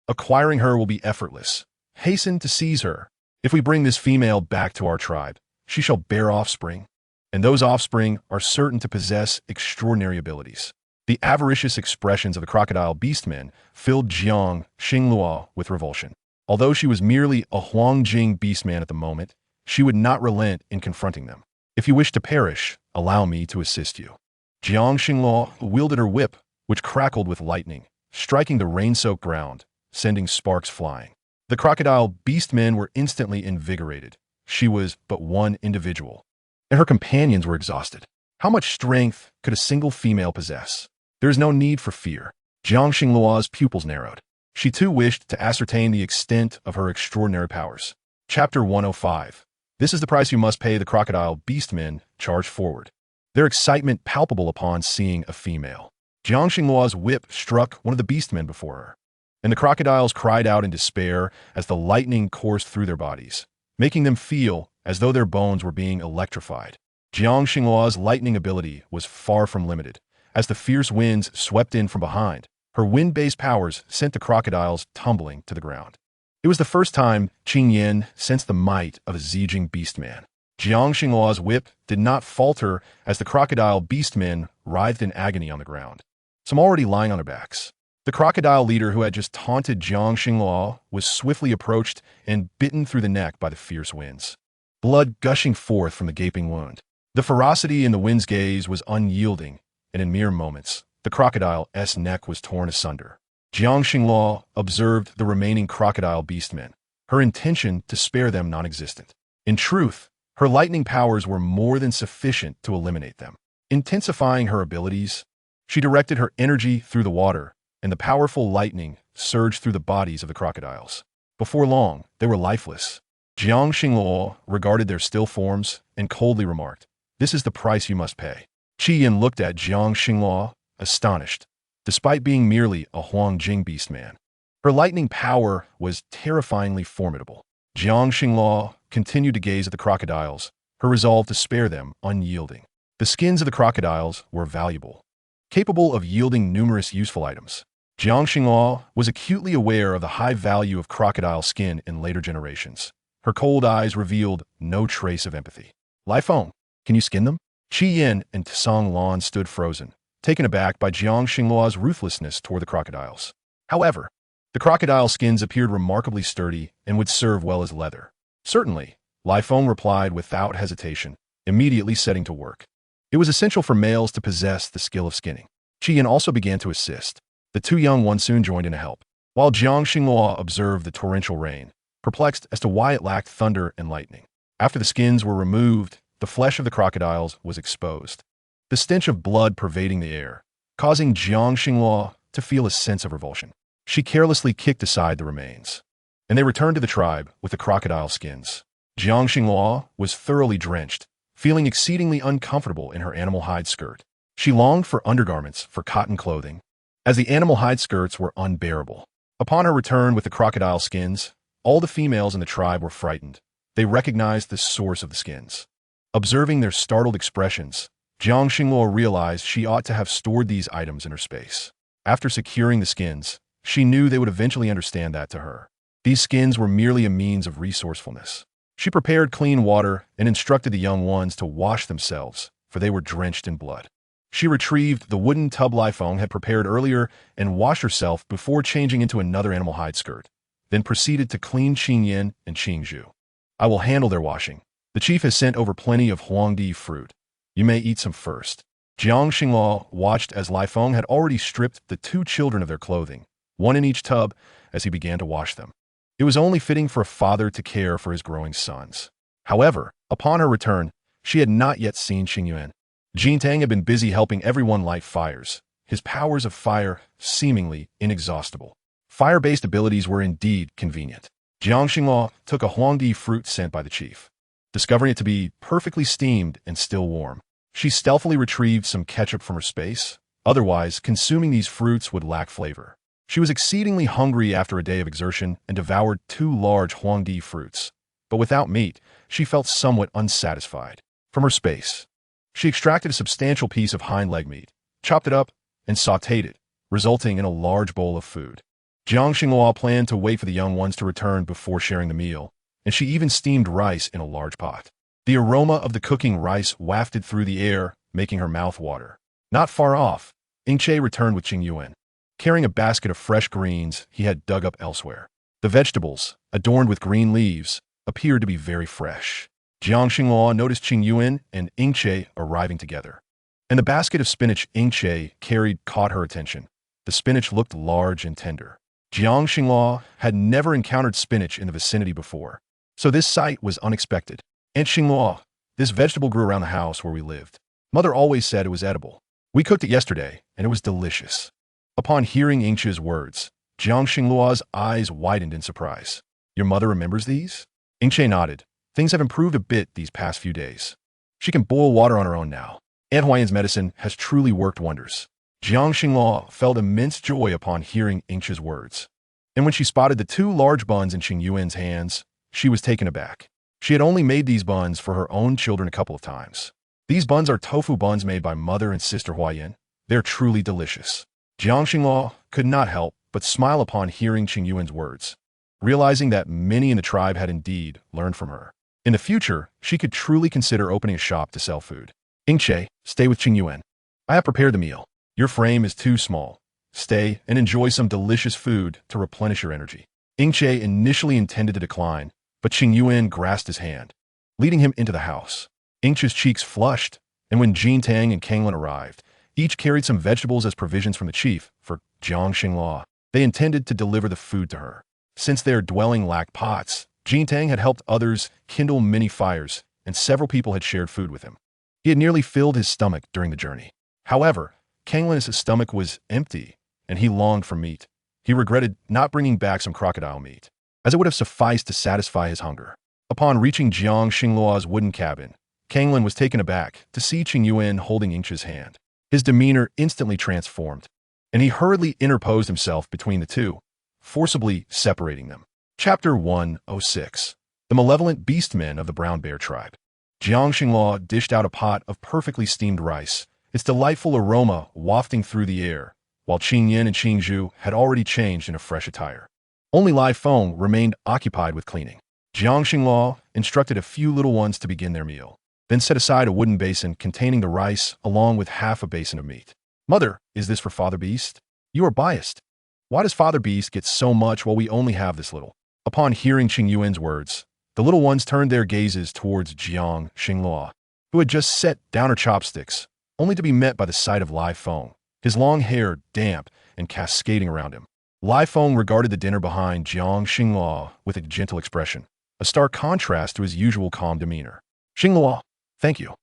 Acquiring her will be effortless. Hasten to seize her. If we bring this female back to our tribe, she shall bear offspring, and those offspring are certain to possess extraordinary abilities. The avaricious expressions of the crocodile beastmen filled Jiang Xingluo with revulsion. Although she was merely a Huangjing beastman at the moment, she would not relent in confronting them. "If you wish to perish, allow me to assist you." Jiang Xingluo wielded her whip, which crackled with lightning, striking the rain-soaked ground, sending sparks flying. The crocodile beastmen were instantly invigorated. She was but one individual, and her companions were exhausted. How much strength could a single female possess? There is no need for fear. Jiang Xingluo's pupils narrowed. She too wished to ascertain the extent of her extraordinary powers. Chapter 105. This is the price you must pay. The crocodile beastmen charged forward, their excitement palpable upon seeing a female. Jiang Xingluo's whip struck one of the beastmen before her, and the crocodiles cried out in despair as the lightning coursed through their bodies, making them feel as though their bones were being electrified. Jiang Xingluo's lightning ability was far from limited. As the fierce winds swept in from behind, her wind-based powers sent the crocodiles tumbling to the ground. It was the first time Qing Yin sensed the might of a Zijing beastman. Jiang Xingluo's whip did not falter as the crocodile beastmen writhed in agony on the ground, some already lying on their backs. The crocodile leader who had just taunted Jiang Xingluo was swiftly approached and bitten through the neck by the fierce winds, blood gushing forth from the gaping wound. The ferocity in the wind's gaze was unyielding, and in mere moments, the crocodile's neck was torn asunder. Jiang Xingluo observed the remaining crocodile beastmen, her intention to spare them non-existent. In truth, her lightning powers were more than sufficient to eliminate them. Intensifying her abilities, she directed her energy through the water, and the powerful lightning surged through the bodies of the crocodiles. Before long, they were lifeless. Jiang Xingluo regarded their still forms and coldly remarked, "This is the price you must pay." Qi Yin looked at Jiang Xingluo, astonished. Despite being merely a Huangjing beastman, her lightning power was terrifyingly formidable. Jiang Xingluo continued to gaze at the crocodiles, her resolve to spare them unyielding. The skins of the crocodiles were valuable, capable of yielding numerous useful items. Jiang Xingluo was acutely aware of the high value of crocodile skin in later generations. Her cold eyes revealed no trace of empathy. "Lai Feng, can you skin them?" Qi Yin and Tsang Lan stood frozen, taken aback by Jiang Xingluo's ruthlessness toward the crocodiles. However, the crocodile skins appeared remarkably sturdy and would serve well as leather. "Certainly," Lai Feng replied without hesitation, immediately setting to work. It was essential for males to possess the skill of skinning. Qi Yin also began to assist. The two young ones soon joined in to help, while Jiang Xingluo observed the torrential rain, perplexed as to why it lacked thunder and lightning. After the skins were removed, the flesh of the crocodiles was exposed, the stench of blood pervading the air, causing Jiang Xingluo to feel a sense of revulsion. She carelessly kicked aside the remains, and they returned to the tribe with the crocodile skins. Jiang Xingluo was thoroughly drenched, feeling exceedingly uncomfortable in her animal hide skirt. She longed for undergarments for cotton clothing, as the animal hide skirts were unbearable. Upon her return with the crocodile skins, all the females in the tribe were frightened. They recognized the source of the skins. Observing their startled expressions, Jiang Xingluo realized she ought to have stored these items in her space. After securing the skins, she knew they would eventually understand that to her. These skins were merely a means of resourcefulness. She prepared clean water and instructed the young ones to wash themselves, for they were drenched in blood. She retrieved the wooden tub Lai Feng had prepared earlier and washed herself before changing into another animal hide skirt, then proceeded to clean Qing Yin and Qing Zhu. "I will handle their washing. The chief has sent over plenty of Huangdi fruit. You may eat some first." Jiang Xingluo watched as Lai Feng had already stripped the two children of their clothing, one in each tub, as he began to wash them. It was only fitting for a father to care for his growing sons. However, upon her return, she had not yet seen Qing Yuan. Jin Tang had been busy helping everyone light fires, his powers of fire seemingly inexhaustible. Fire-based abilities were indeed convenient. Jiang Xingluo took a Huangdi fruit sent by the chief. Discovering it to be perfectly steamed and still warm, she stealthily retrieved some ketchup from her space. Otherwise, consuming these fruits would lack flavor. She was exceedingly hungry after a day of exertion and devoured 2 large Huangdi fruits. But without meat, she felt somewhat unsatisfied. From her space, she extracted a substantial piece of hind leg meat, chopped it up, and sautéed it, resulting in a large bowl of food. Jiang Xingluo planned to wait for the young ones to return before sharing the meal, and she even steamed rice in a large pot. The aroma of the cooking rice wafted through the air, making her mouth water. Not far off, Ingche returned with Qing Yuan, carrying a basket of fresh greens he had dug up elsewhere. The vegetables, adorned with green leaves, appeared to be very fresh. Jiang Xingluo noticed Qing Yuan and Ingche arriving together, and the basket of spinach Ingche carried caught her attention. The spinach looked large and tender. Jiang Xingluo had never encountered spinach in the vicinity before, so this sight was unexpected. "Aunt Xingluo, this vegetable grew around the house where we lived. Mother always said it was edible. We cooked it yesterday, and it was delicious." Upon hearing Ingche's words, Jiang Xingluo's eyes widened in surprise. "Your mother remembers these?" Ingche nodded. Things have improved a bit these past few days. She can boil water on her own now. Aunt Huayan's medicine has truly worked wonders. Jiang Xinghua felt immense joy upon hearing Ingche's words. And when she spotted the 2 large buns in Qing Yuan's hands, she was taken aback. She had only made these buns for her own children a couple of times. These buns are tofu buns made by mother and sister Huayan. They're truly delicious. Jiang Xinghua could not help but smile upon hearing Qing Yuan's words, realizing that many in the tribe had indeed learned from her. In the future, she could truly consider opening a shop to sell food. Ingche, stay with Qing Yuan. I have prepared the meal. Your frame is too small. Stay and enjoy some delicious food to replenish your energy. Ingche initially intended to decline, but Qing Yuan grasped his hand, leading him into the house. Ingche's cheeks flushed, and when Jin Tang and Kanglin arrived, each carried some vegetables as provisions from the chief for Jiang Xinghua. They intended to deliver the food to her. Since their dwelling lacked pots, Jin Tang had helped others kindle many fires, and several people had shared food with him. He had nearly filled his stomach during the journey. However, Kanglin's stomach was empty, and he longed for meat. He regretted not bringing back some crocodile meat, as it would have sufficed to satisfy his hunger. Upon reaching Jiang Xinglua's wooden cabin, Kanglin was taken aback to see Qing Yuan holding Ingche's hand. His demeanor instantly transformed, and he hurriedly interposed himself between the two, forcibly separating them. Chapter 106. The Malevolent Beastmen of the Brown Bear Tribe. Jiang Xinghua dished out a pot of perfectly steamed rice, its delightful aroma wafting through the air, while Qing Yin and Qing Zhu had already changed into fresh attire. Only Lai Feng remained occupied with cleaning. Jiang Xinghua instructed a few little ones to begin their meal, then set aside a wooden basin containing the rice along with half a basin of meat. Mother, is this for Father Beast? You are biased. Why does Father Beast get so much while we only have this little? Upon hearing Qing Yuan's words, the little ones turned their gazes towards Jiang Xinghua, who had just set down her chopsticks, only to be met by the sight of Lai Feng, his long hair damp and cascading around him. Lai Feng regarded the dinner behind Jiang Xinghua with a gentle expression, a stark contrast to his usual calm demeanor. Xinghua, thank you.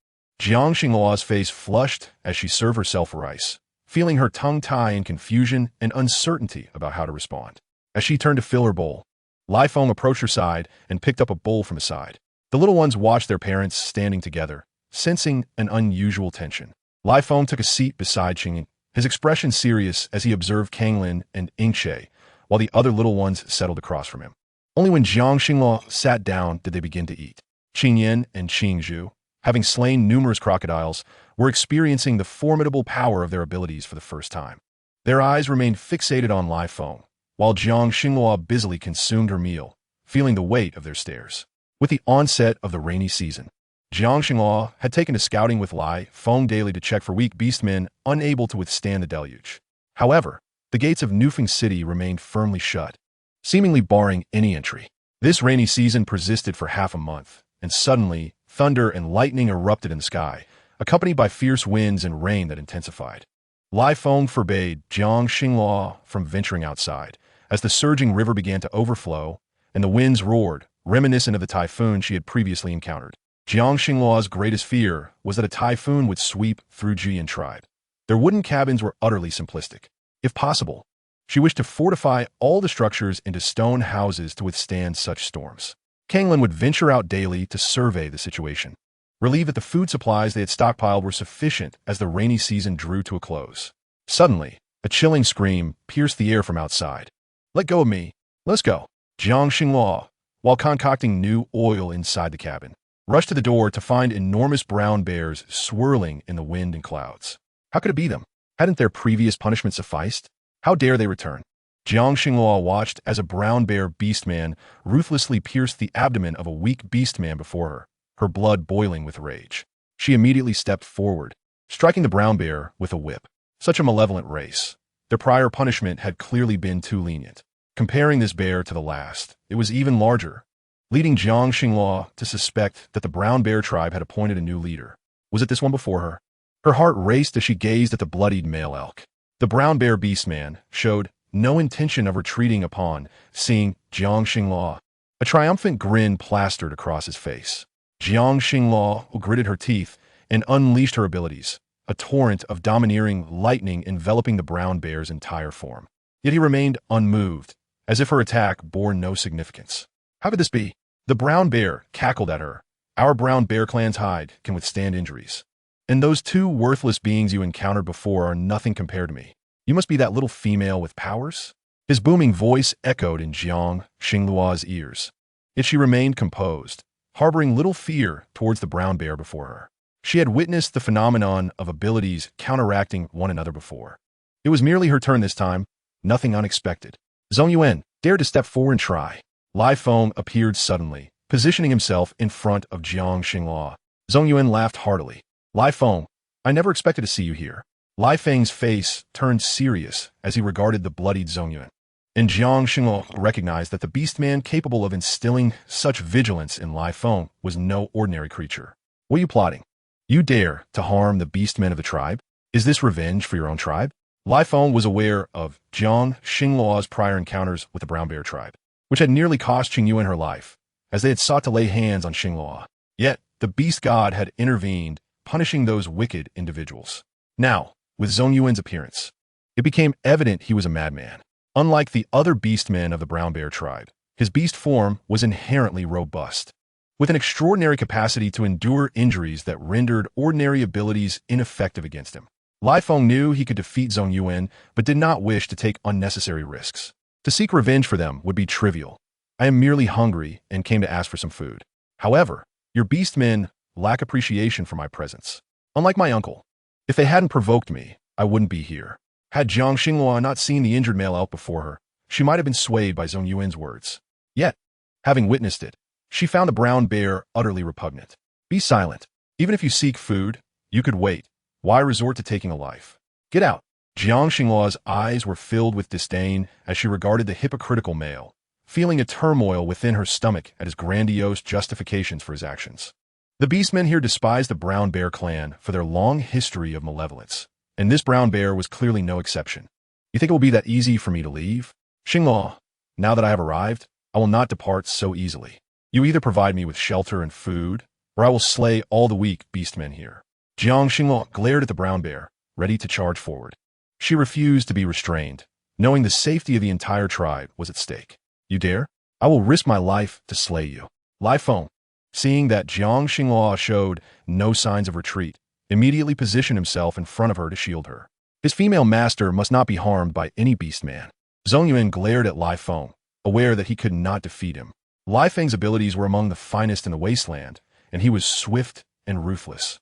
Jiang Xinghua's face flushed as she served herself rice, feeling her tongue tie in confusion and uncertainty about how to respond. As she turned to fill her bowl, Lai Feng approached her side and picked up a bowl from the side. The little ones watched their parents standing together, sensing an unusual tension. Lai Feng took a seat beside Qing, his expression serious as he observed Kanglin and Ingche, while the other little ones settled across from him. Only when Jiang Xinghua sat down did they begin to eat. Qing Yin and Qing Zhu, having slain numerous crocodiles, were experiencing the formidable power of their abilities for the first time. Their eyes remained fixated on Lai Feng, while Jiang Xinghua busily consumed her meal, feeling the weight of their stares. With the onset of the rainy season, Jiang Xinghua had taken to scouting with Lai Feng daily to check for weak beastmen unable to withstand the deluge. However, the gates of Nufeng City remained firmly shut, seemingly barring any entry. This rainy season persisted for half a month, and suddenly, thunder and lightning erupted in the sky, accompanied by fierce winds and rain that intensified. Lai Feng forbade Jiang Xinghua from venturing outside, as the surging river began to overflow, and the winds roared, reminiscent of the typhoon she had previously encountered. Jiang Xinghua's greatest fear was that a typhoon would sweep through Jian tribe. Their wooden cabins were utterly simplistic. If possible, she wished to fortify all the structures into stone houses to withstand such storms. Kanglin would venture out daily to survey the situation, relieved that the food supplies they had stockpiled were sufficient as the rainy season drew to a close. Suddenly, a chilling scream pierced the air from outside. Let go of me. Let's go. Jiang Xinghua, while concocting new oil inside the cabin, rushed to the door to find enormous brown bears swirling in the wind and clouds. How could it be them? Hadn't their previous punishment sufficed? How dare they return? Jiang Xinghua watched as a brown bear beastman ruthlessly pierced the abdomen of a weak beastman before her, her blood boiling with rage. She immediately stepped forward, striking the brown bear with a whip. Such a malevolent race. Their prior punishment had clearly been too lenient. Comparing this bear to the last, it was even larger, leading Jiang Xinghua to suspect that the brown bear tribe had appointed a new leader. Was it this one before her? Her heart raced as she gazed at the bloodied male elk. The brown bear beastman showed no intention of retreating upon seeing Jiang Xinghua. A triumphant grin plastered across his face. Jiang Xinghua gritted her teeth and unleashed her abilities, a torrent of domineering lightning enveloping the brown bear's entire form. Yet he remained unmoved, as if her attack bore no significance. How could this be? The brown bear cackled at her. Our brown bear clan's hide can withstand injuries. And those two worthless beings you encountered before are nothing compared to me. You must be that little female with powers? His booming voice echoed in Jiang Xinglua's ears. Yet she remained composed, harboring little fear towards the brown bear before her. She had witnessed the phenomenon of abilities counteracting one another before. It was merely her turn this time, nothing unexpected. Zhong Yuan dared to step forward and try. Lai Feng appeared suddenly, positioning himself in front of Jiang Xinglua. Zhong Yuan laughed heartily. Lai Feng, I never expected to see you here. Lai Feng's face turned serious as he regarded the bloodied Zhong Yuan. And Jiang Xinglua recognized that the beastman capable of instilling such vigilance in Lai Feng was no ordinary creature. What are you plotting? You dare to harm the beastmen of the tribe? Is this revenge for your own tribe? Lai Feng was aware of Jiang Xinglua's prior encounters with the brown bear tribe, which had nearly cost Qing Yuan her life, as they had sought to lay hands on Xinglua. Yet, the beast god had intervened, punishing those wicked individuals. Now, with Zhong Yuan's appearance, it became evident he was a madman. Unlike the other beastmen of the brown bear tribe, his beast form was inherently robust, with an extraordinary capacity to endure injuries that rendered ordinary abilities ineffective against him. Lai Feng knew he could defeat Zhong Yuan, but did not wish to take unnecessary risks. To seek revenge for them would be trivial. I am merely hungry and came to ask for some food. However, your beastmen lack appreciation for my presence. Unlike my uncle, if they hadn't provoked me, I wouldn't be here. Had Jiang Xinglua not seen the injured male elk before her, she might have been swayed by Zhong Yuan's words. Yet, having witnessed it, she found the brown bear utterly repugnant. Be silent. Even if you seek food, you could wait. Why resort to taking a life? Get out. Jiang Xinglua's eyes were filled with disdain as she regarded the hypocritical male, feeling a turmoil within her stomach at his grandiose justifications for his actions. The beastmen here despised the brown bear clan for their long history of malevolence, and this brown bear was clearly no exception. You think it will be that easy for me to leave? Xinglua, now that I have arrived, I will not depart so easily. You either provide me with shelter and food, or I will slay all the weak beastmen here. Jiang Xinglua glared at the brown bear, ready to charge forward. She refused to be restrained, knowing the safety of the entire tribe was at stake. You dare? I will risk my life to slay you. Lai Feng, seeing that Jiang Xinglua showed no signs of retreat, immediately positioned himself in front of her to shield her. His female master must not be harmed by any beastman. Zhong Yuan glared at Lai Feng, aware that he could not defeat him. Lai Feng's abilities were among the finest in the wasteland, and he was swift and ruthless.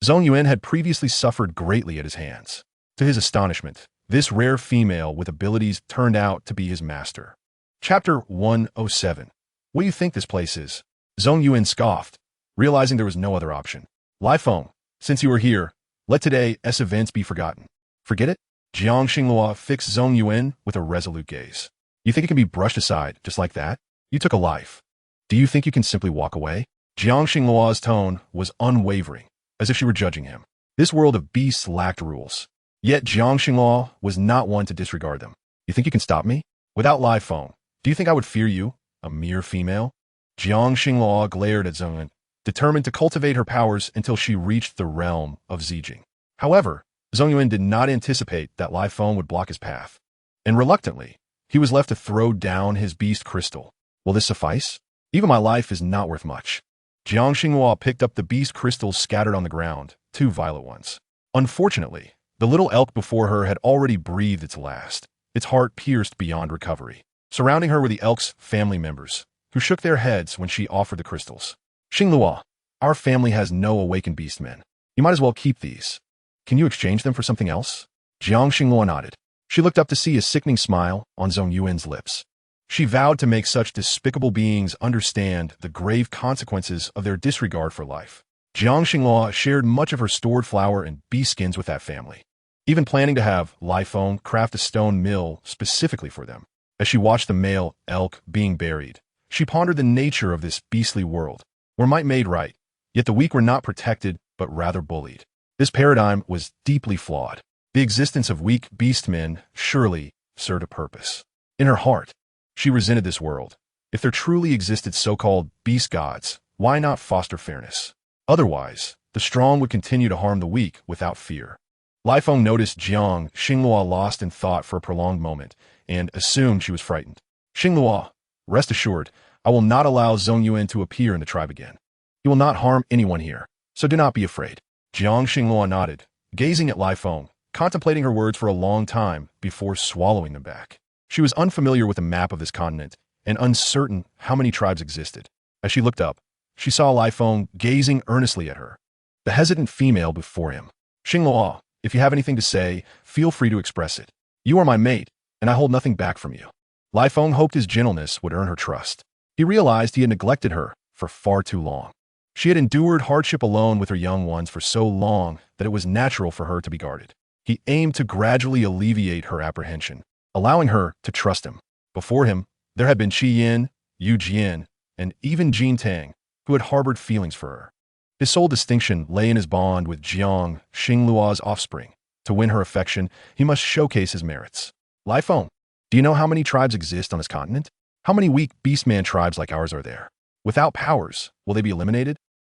Zhong Yuan had previously suffered greatly at his hands. To his astonishment, this rare female with abilities turned out to be his master. Chapter 107. What do you think this place is? Zhong Yuan scoffed, realizing there was no other option. Lai Feng, since you are here, let today's events be forgotten. Forget it? Jiang Xinglua fixed Zhong Yuan with a resolute gaze. You think it can be brushed aside just like that? You took a life. Do you think you can simply walk away? Jiang Xinglua's tone was unwavering, as if she were judging him. This world of beasts lacked rules. Yet Jiang Xinglua was not one to disregard them. You think you can stop me? Without Lai Feng, do you think I would fear you, a mere female? Jiang Xinglua glared at Zhong Yuan, determined to cultivate her powers until she reached the realm of Zijing. However, Zhong Yuan did not anticipate that Lai Feng would block his path, and reluctantly, he was left to throw down his beast crystal. Will this suffice? Even my life is not worth much. Jiang Xinglua picked up the beast crystals scattered on the ground, 2 violet ones. Unfortunately, the little elk before her had already breathed its last, its heart pierced beyond recovery. Surrounding her were the elk's family members, who shook their heads when she offered the crystals. Xinglua, our family has no awakened beastmen. You might as well keep these. Can you exchange them for something else? Jiang Xinglua nodded. She looked up to see a sickening smile on Zhong Yuan's lips. She vowed to make such despicable beings understand the grave consequences of their disregard for life. Jiang Xinglua shared much of her stored flour and beast skins with that family, even planning to have Lai Feng craft a stone mill specifically for them. As she watched the male elk being buried, she pondered the nature of this beastly world, where might made right, yet the weak were not protected but rather bullied. This paradigm was deeply flawed. The existence of weak beastmen surely served a purpose. In her heart, she resented this world. If there truly existed so-called beast gods, why not foster fairness? Otherwise, the strong would continue to harm the weak without fear. Lai Feng noticed Jiang Xinglua lost in thought for a prolonged moment and assumed she was frightened. Xinglua, rest assured, I will not allow Zhong Yuan to appear in the tribe again. He will not harm anyone here, so do not be afraid. Jiang Xinglua nodded, gazing at Lai Feng, contemplating her words for a long time before swallowing them back. She was unfamiliar with the map of this continent and uncertain how many tribes existed. As she looked up, she saw Lai Feng gazing earnestly at her, the hesitant female before him. Xinglua, if you have anything to say, feel free to express it. You are my mate, and I hold nothing back from you. Lai Feng hoped his gentleness would earn her trust. He realized he had neglected her for far too long. She had endured hardship alone with her young ones for so long that it was natural for her to be guarded. He aimed to gradually alleviate her apprehension, allowing her to trust him. Before him, there had been Qi Yin, Yu Jian, and even Jin Tang, who had harbored feelings for her. His sole distinction lay in his bond with Jiang Xinglua's offspring. To win her affection, he must showcase his merits. Lai Feng, do you know how many tribes exist on this continent? How many weak beastman tribes like ours are there? Without powers, will they be eliminated?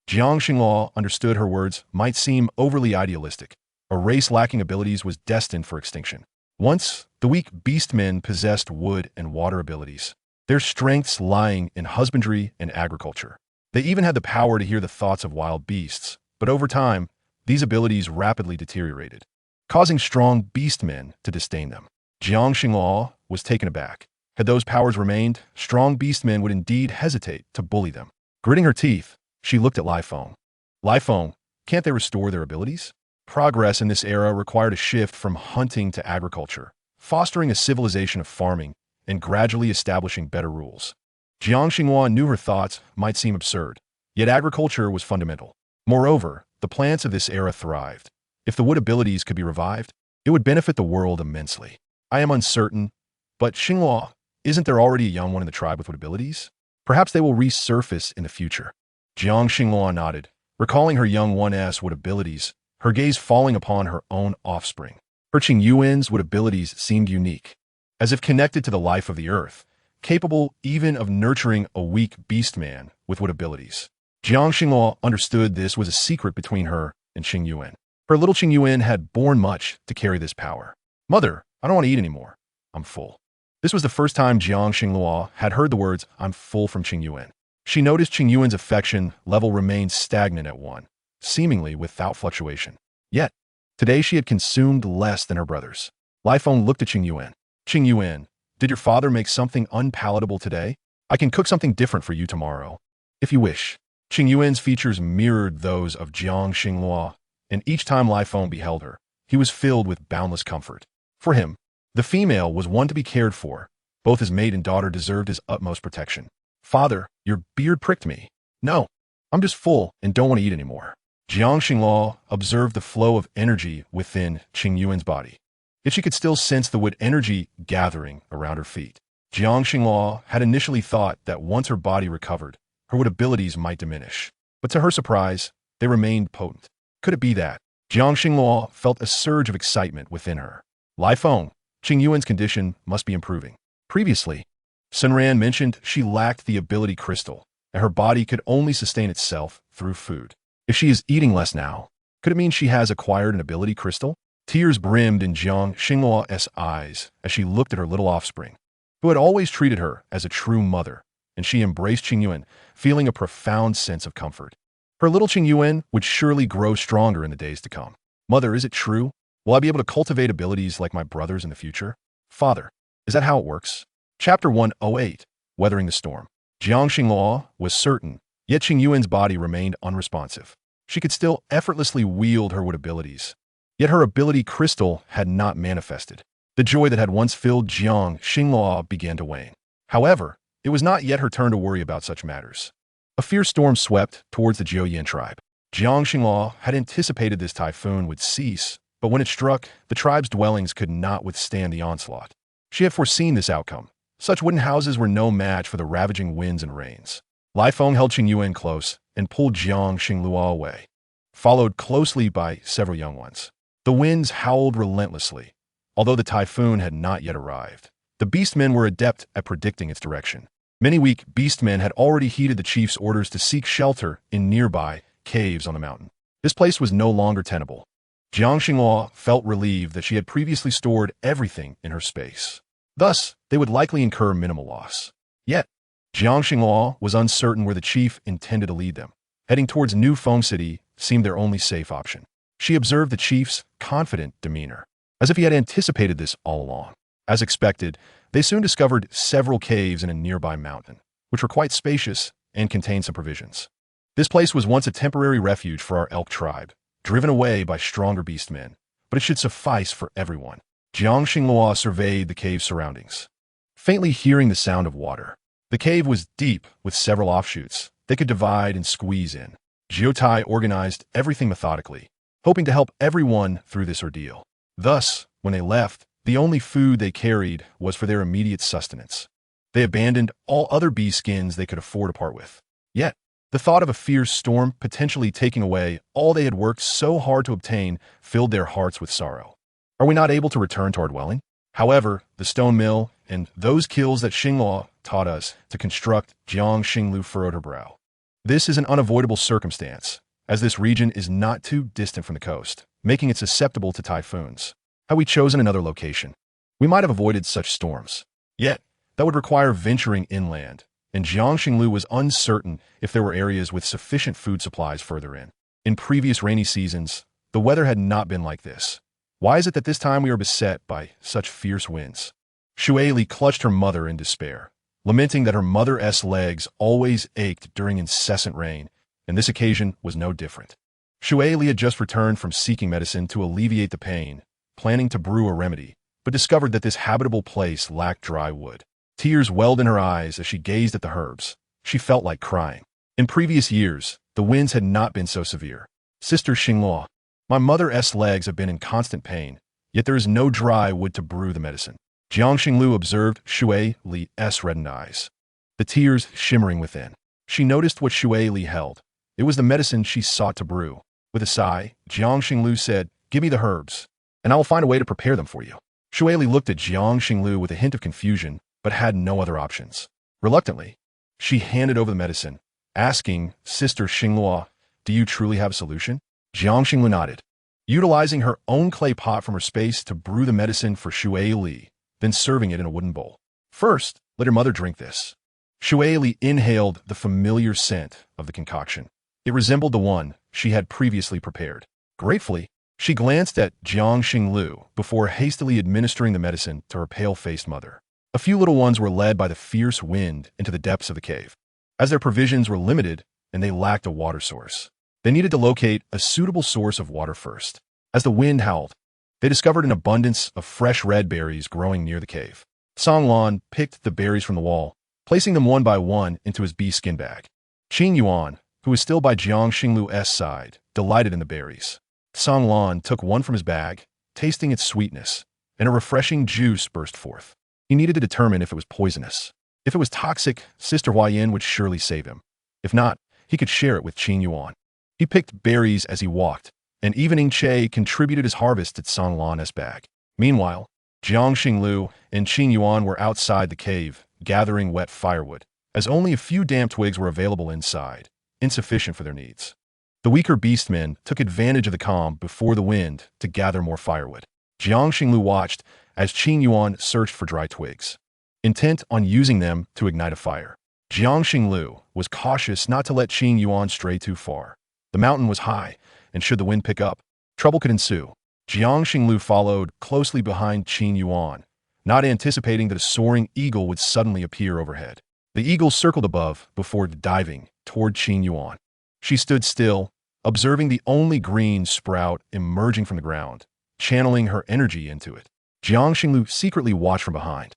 Jiang Xinglua understood her words might seem overly idealistic. A race lacking abilities was destined for extinction. Once, the weak beastmen possessed wood and water abilities, their strengths lying in husbandry and agriculture. They even had the power to hear the thoughts of wild beasts, but over time, these abilities rapidly deteriorated, causing strong beastmen to disdain them. Jiang Xinglua was taken aback. Had those powers remained, strong beastmen would indeed hesitate to bully them. Gritting her teeth, she looked at Lai Feng. Lai Feng, can't they restore their abilities? Progress in this era required a shift from hunting to agriculture, fostering a civilization of farming and gradually establishing better rules. Jiang Xinglua knew her thoughts might seem absurd, yet agriculture was fundamental. Moreover, the plants of this era thrived. If the wood abilities could be revived, it would benefit the world immensely. I am uncertain, but Xinglua, isn't there already a young one in the tribe with wood abilities? Perhaps they will resurface in the future. Jiang Xinglua nodded, recalling her young one's wood abilities, her gaze falling upon her own offspring. Her Qingyuan's wood abilities seemed unique, as if connected to the life of the earth, capable even of nurturing a weak beastman with wood abilities. Jiang Xinglua understood this was a secret between her and Qingyuan. Her little Qingyuan had borne much to carry this power. Mother, I don't want to eat anymore. I'm full. This was the first time Jiang Xinglua had heard the words, I'm full from Qingyuan. She noticed Qingyuan's affection level remained stagnant at 1, seemingly without fluctuation. Yet, today she had consumed less than her brothers. Lai Feng looked at Qingyuan. Qingyuan, did your father make something unpalatable today? I can cook something different for you tomorrow, if you wish. Qingyuan's features mirrored those of Jiang Xinglua, and each time Lai Feng beheld her, he was filled with boundless comfort. For him, the female was one to be cared for. Both his mate and daughter deserved his utmost protection. Father, your beard pricked me. No, I'm just full and don't want to eat anymore. Jiang Xinglua observed the flow of energy within Qingyuan's body. Yet she could still sense the wood energy gathering around her feet. Jiang Xinglua had initially thought that once her body recovered, her wood abilities might diminish. But to her surprise, they remained potent. Could it be that? Jiang Xinglua felt a surge of excitement within her. Lai Feng, Qingyuan's condition must be improving. Previously, Sun Ran mentioned she lacked the ability crystal, and her body could only sustain itself through food. If she is eating less now, could it mean she has acquired an ability crystal? Tears brimmed in Jiang Xinglua's eyes as she looked at her little offspring, who had always treated her as a true mother, and she embraced Qingyuan, feeling a profound sense of comfort. Her little Qingyuan would surely grow stronger in the days to come. Mother, is it true? Will I be able to cultivate abilities like my brothers in the future? Father, is that how it works? Chapter 108, Weathering the Storm. Jiang Xinglua was certain, yet Qingyuan's body remained unresponsive. She could still effortlessly wield her wood abilities, yet her ability crystal had not manifested. The joy that had once filled Jiang Xinglua began to wane. However, it was not yet her turn to worry about such matters. A fierce storm swept towards the Jiuyan tribe. Jiang Xinglua had anticipated this typhoon would cease, but when it struck, the tribe's dwellings could not withstand the onslaught. She had foreseen this outcome. Such wooden houses were no match for the ravaging winds and rains. Lai Feng held Qingyuan close and pulled Jiang Xinglua away, followed closely by several young ones. The winds howled relentlessly, although the typhoon had not yet arrived. The beastmen were adept at predicting its direction. Many weak beastmen had already heeded the chief's orders to seek shelter in nearby caves on the mountain. This place was no longer tenable. Jiang Xinglua felt relieved that she had previously stored everything in her space. Thus, they would likely incur minimal loss. Yet, Jiang Xinghua was uncertain where the chief intended to lead them. Heading towards New Feng City seemed their only safe option. She observed the chief's confident demeanor, as if he had anticipated this all along. As expected, they soon discovered several caves in a nearby mountain, which were quite spacious and contained some provisions. This place was once a temporary refuge for our elk tribe, driven away by stronger beastmen, but it should suffice for everyone. Jiang Xinghua surveyed the cave's surroundings, faintly hearing the sound of water. The cave was deep, with several offshoots they could divide and squeeze in. Jiotai organized everything methodically, hoping to help everyone through this ordeal. Thus, when they left, the only food they carried was for their immediate sustenance. They abandoned all other bee skins they could afford to part with. Yet, the thought of a fierce storm potentially taking away all they had worked so hard to obtain filled their hearts with sorrow. Are we not able to return to our dwelling? However, the stone mill and those kills that Xinghua taught us to construct, Jiang Xinglu furrowed her brow. This is an unavoidable circumstance, as this region is not too distant from the coast, making it susceptible to typhoons. Had we chosen another location, we might have avoided such storms. Yet, that would require venturing inland, and Jiang Xinglu was uncertain if there were areas with sufficient food supplies further in. In previous rainy seasons, the weather had not been like this. Why is it that this time we are beset by such fierce winds? Shui Li clutched her mother in despair, lamenting that her mother's legs always ached during incessant rain, and this occasion was no different. Shui Li had just returned from seeking medicine to alleviate the pain, planning to brew a remedy, but discovered that this habitable place lacked dry wood. Tears welled in her eyes as she gazed at the herbs. She felt like crying. In previous years, the winds had not been so severe. Sister Xinghua, my mother's legs have been in constant pain, yet there is no dry wood to brew the medicine. Jiang Xinglu observed Shui Li's reddened eyes, the tears shimmering within. She noticed what Shui Li held. It was the medicine she sought to brew. With a sigh, Jiang Xinglu said, "Give me the herbs, and I will find a way to prepare them for you." Shui Li looked at Jiang Xinglu with a hint of confusion, but had no other options. Reluctantly, she handed over the medicine, asking, "Sister Xinghua, do you truly have a solution?" Jiang Xinglu nodded, utilizing her own clay pot from her space to brew the medicine for Shui Li, then serving it in a wooden bowl. "First, let your mother drink this." Shui Li inhaled the familiar scent of the concoction. It resembled the one she had previously prepared. Gratefully, she glanced at Jiang Xinglu before hastily administering the medicine to her pale-faced mother. A few little ones were led by the fierce wind into the depths of the cave. As their provisions were limited and they lacked a water source, they needed to locate a suitable source of water first. As the wind howled, they discovered an abundance of fresh red berries growing near the cave. Song Lan picked the berries from the wall, placing them one by one into his bee skin bag. Qin Yuan, who was still by Jiang Xinglu's side, delighted in the berries. Song Lan took one from his bag, tasting its sweetness, and a refreshing juice burst forth. He needed to determine if it was poisonous. If it was toxic, Sister Huayan would surely save him. If not, he could share it with Qin Yuan. He picked berries as he walked, and Evening Che contributed his harvest to Song Lan's bag. Meanwhile, Jiang Xinglu and Qin Yuan were outside the cave, gathering wet firewood, as only a few damp twigs were available inside, insufficient for their needs. The weaker beastmen took advantage of the calm before the wind to gather more firewood. Jiang Xinglu watched as Qin Yuan searched for dry twigs, intent on using them to ignite a fire. Jiang Xinglu was cautious not to let Qin Yuan stray too far. The mountain was high, and should the wind pick up, trouble could ensue. Jiang Xinglu followed closely behind Qin Yuan, not anticipating that a soaring eagle would suddenly appear overhead. The eagle circled above before diving toward Qin Yuan. She stood still, observing the only green sprout emerging from the ground, channeling her energy into it. Jiang Xinglu secretly watched from behind,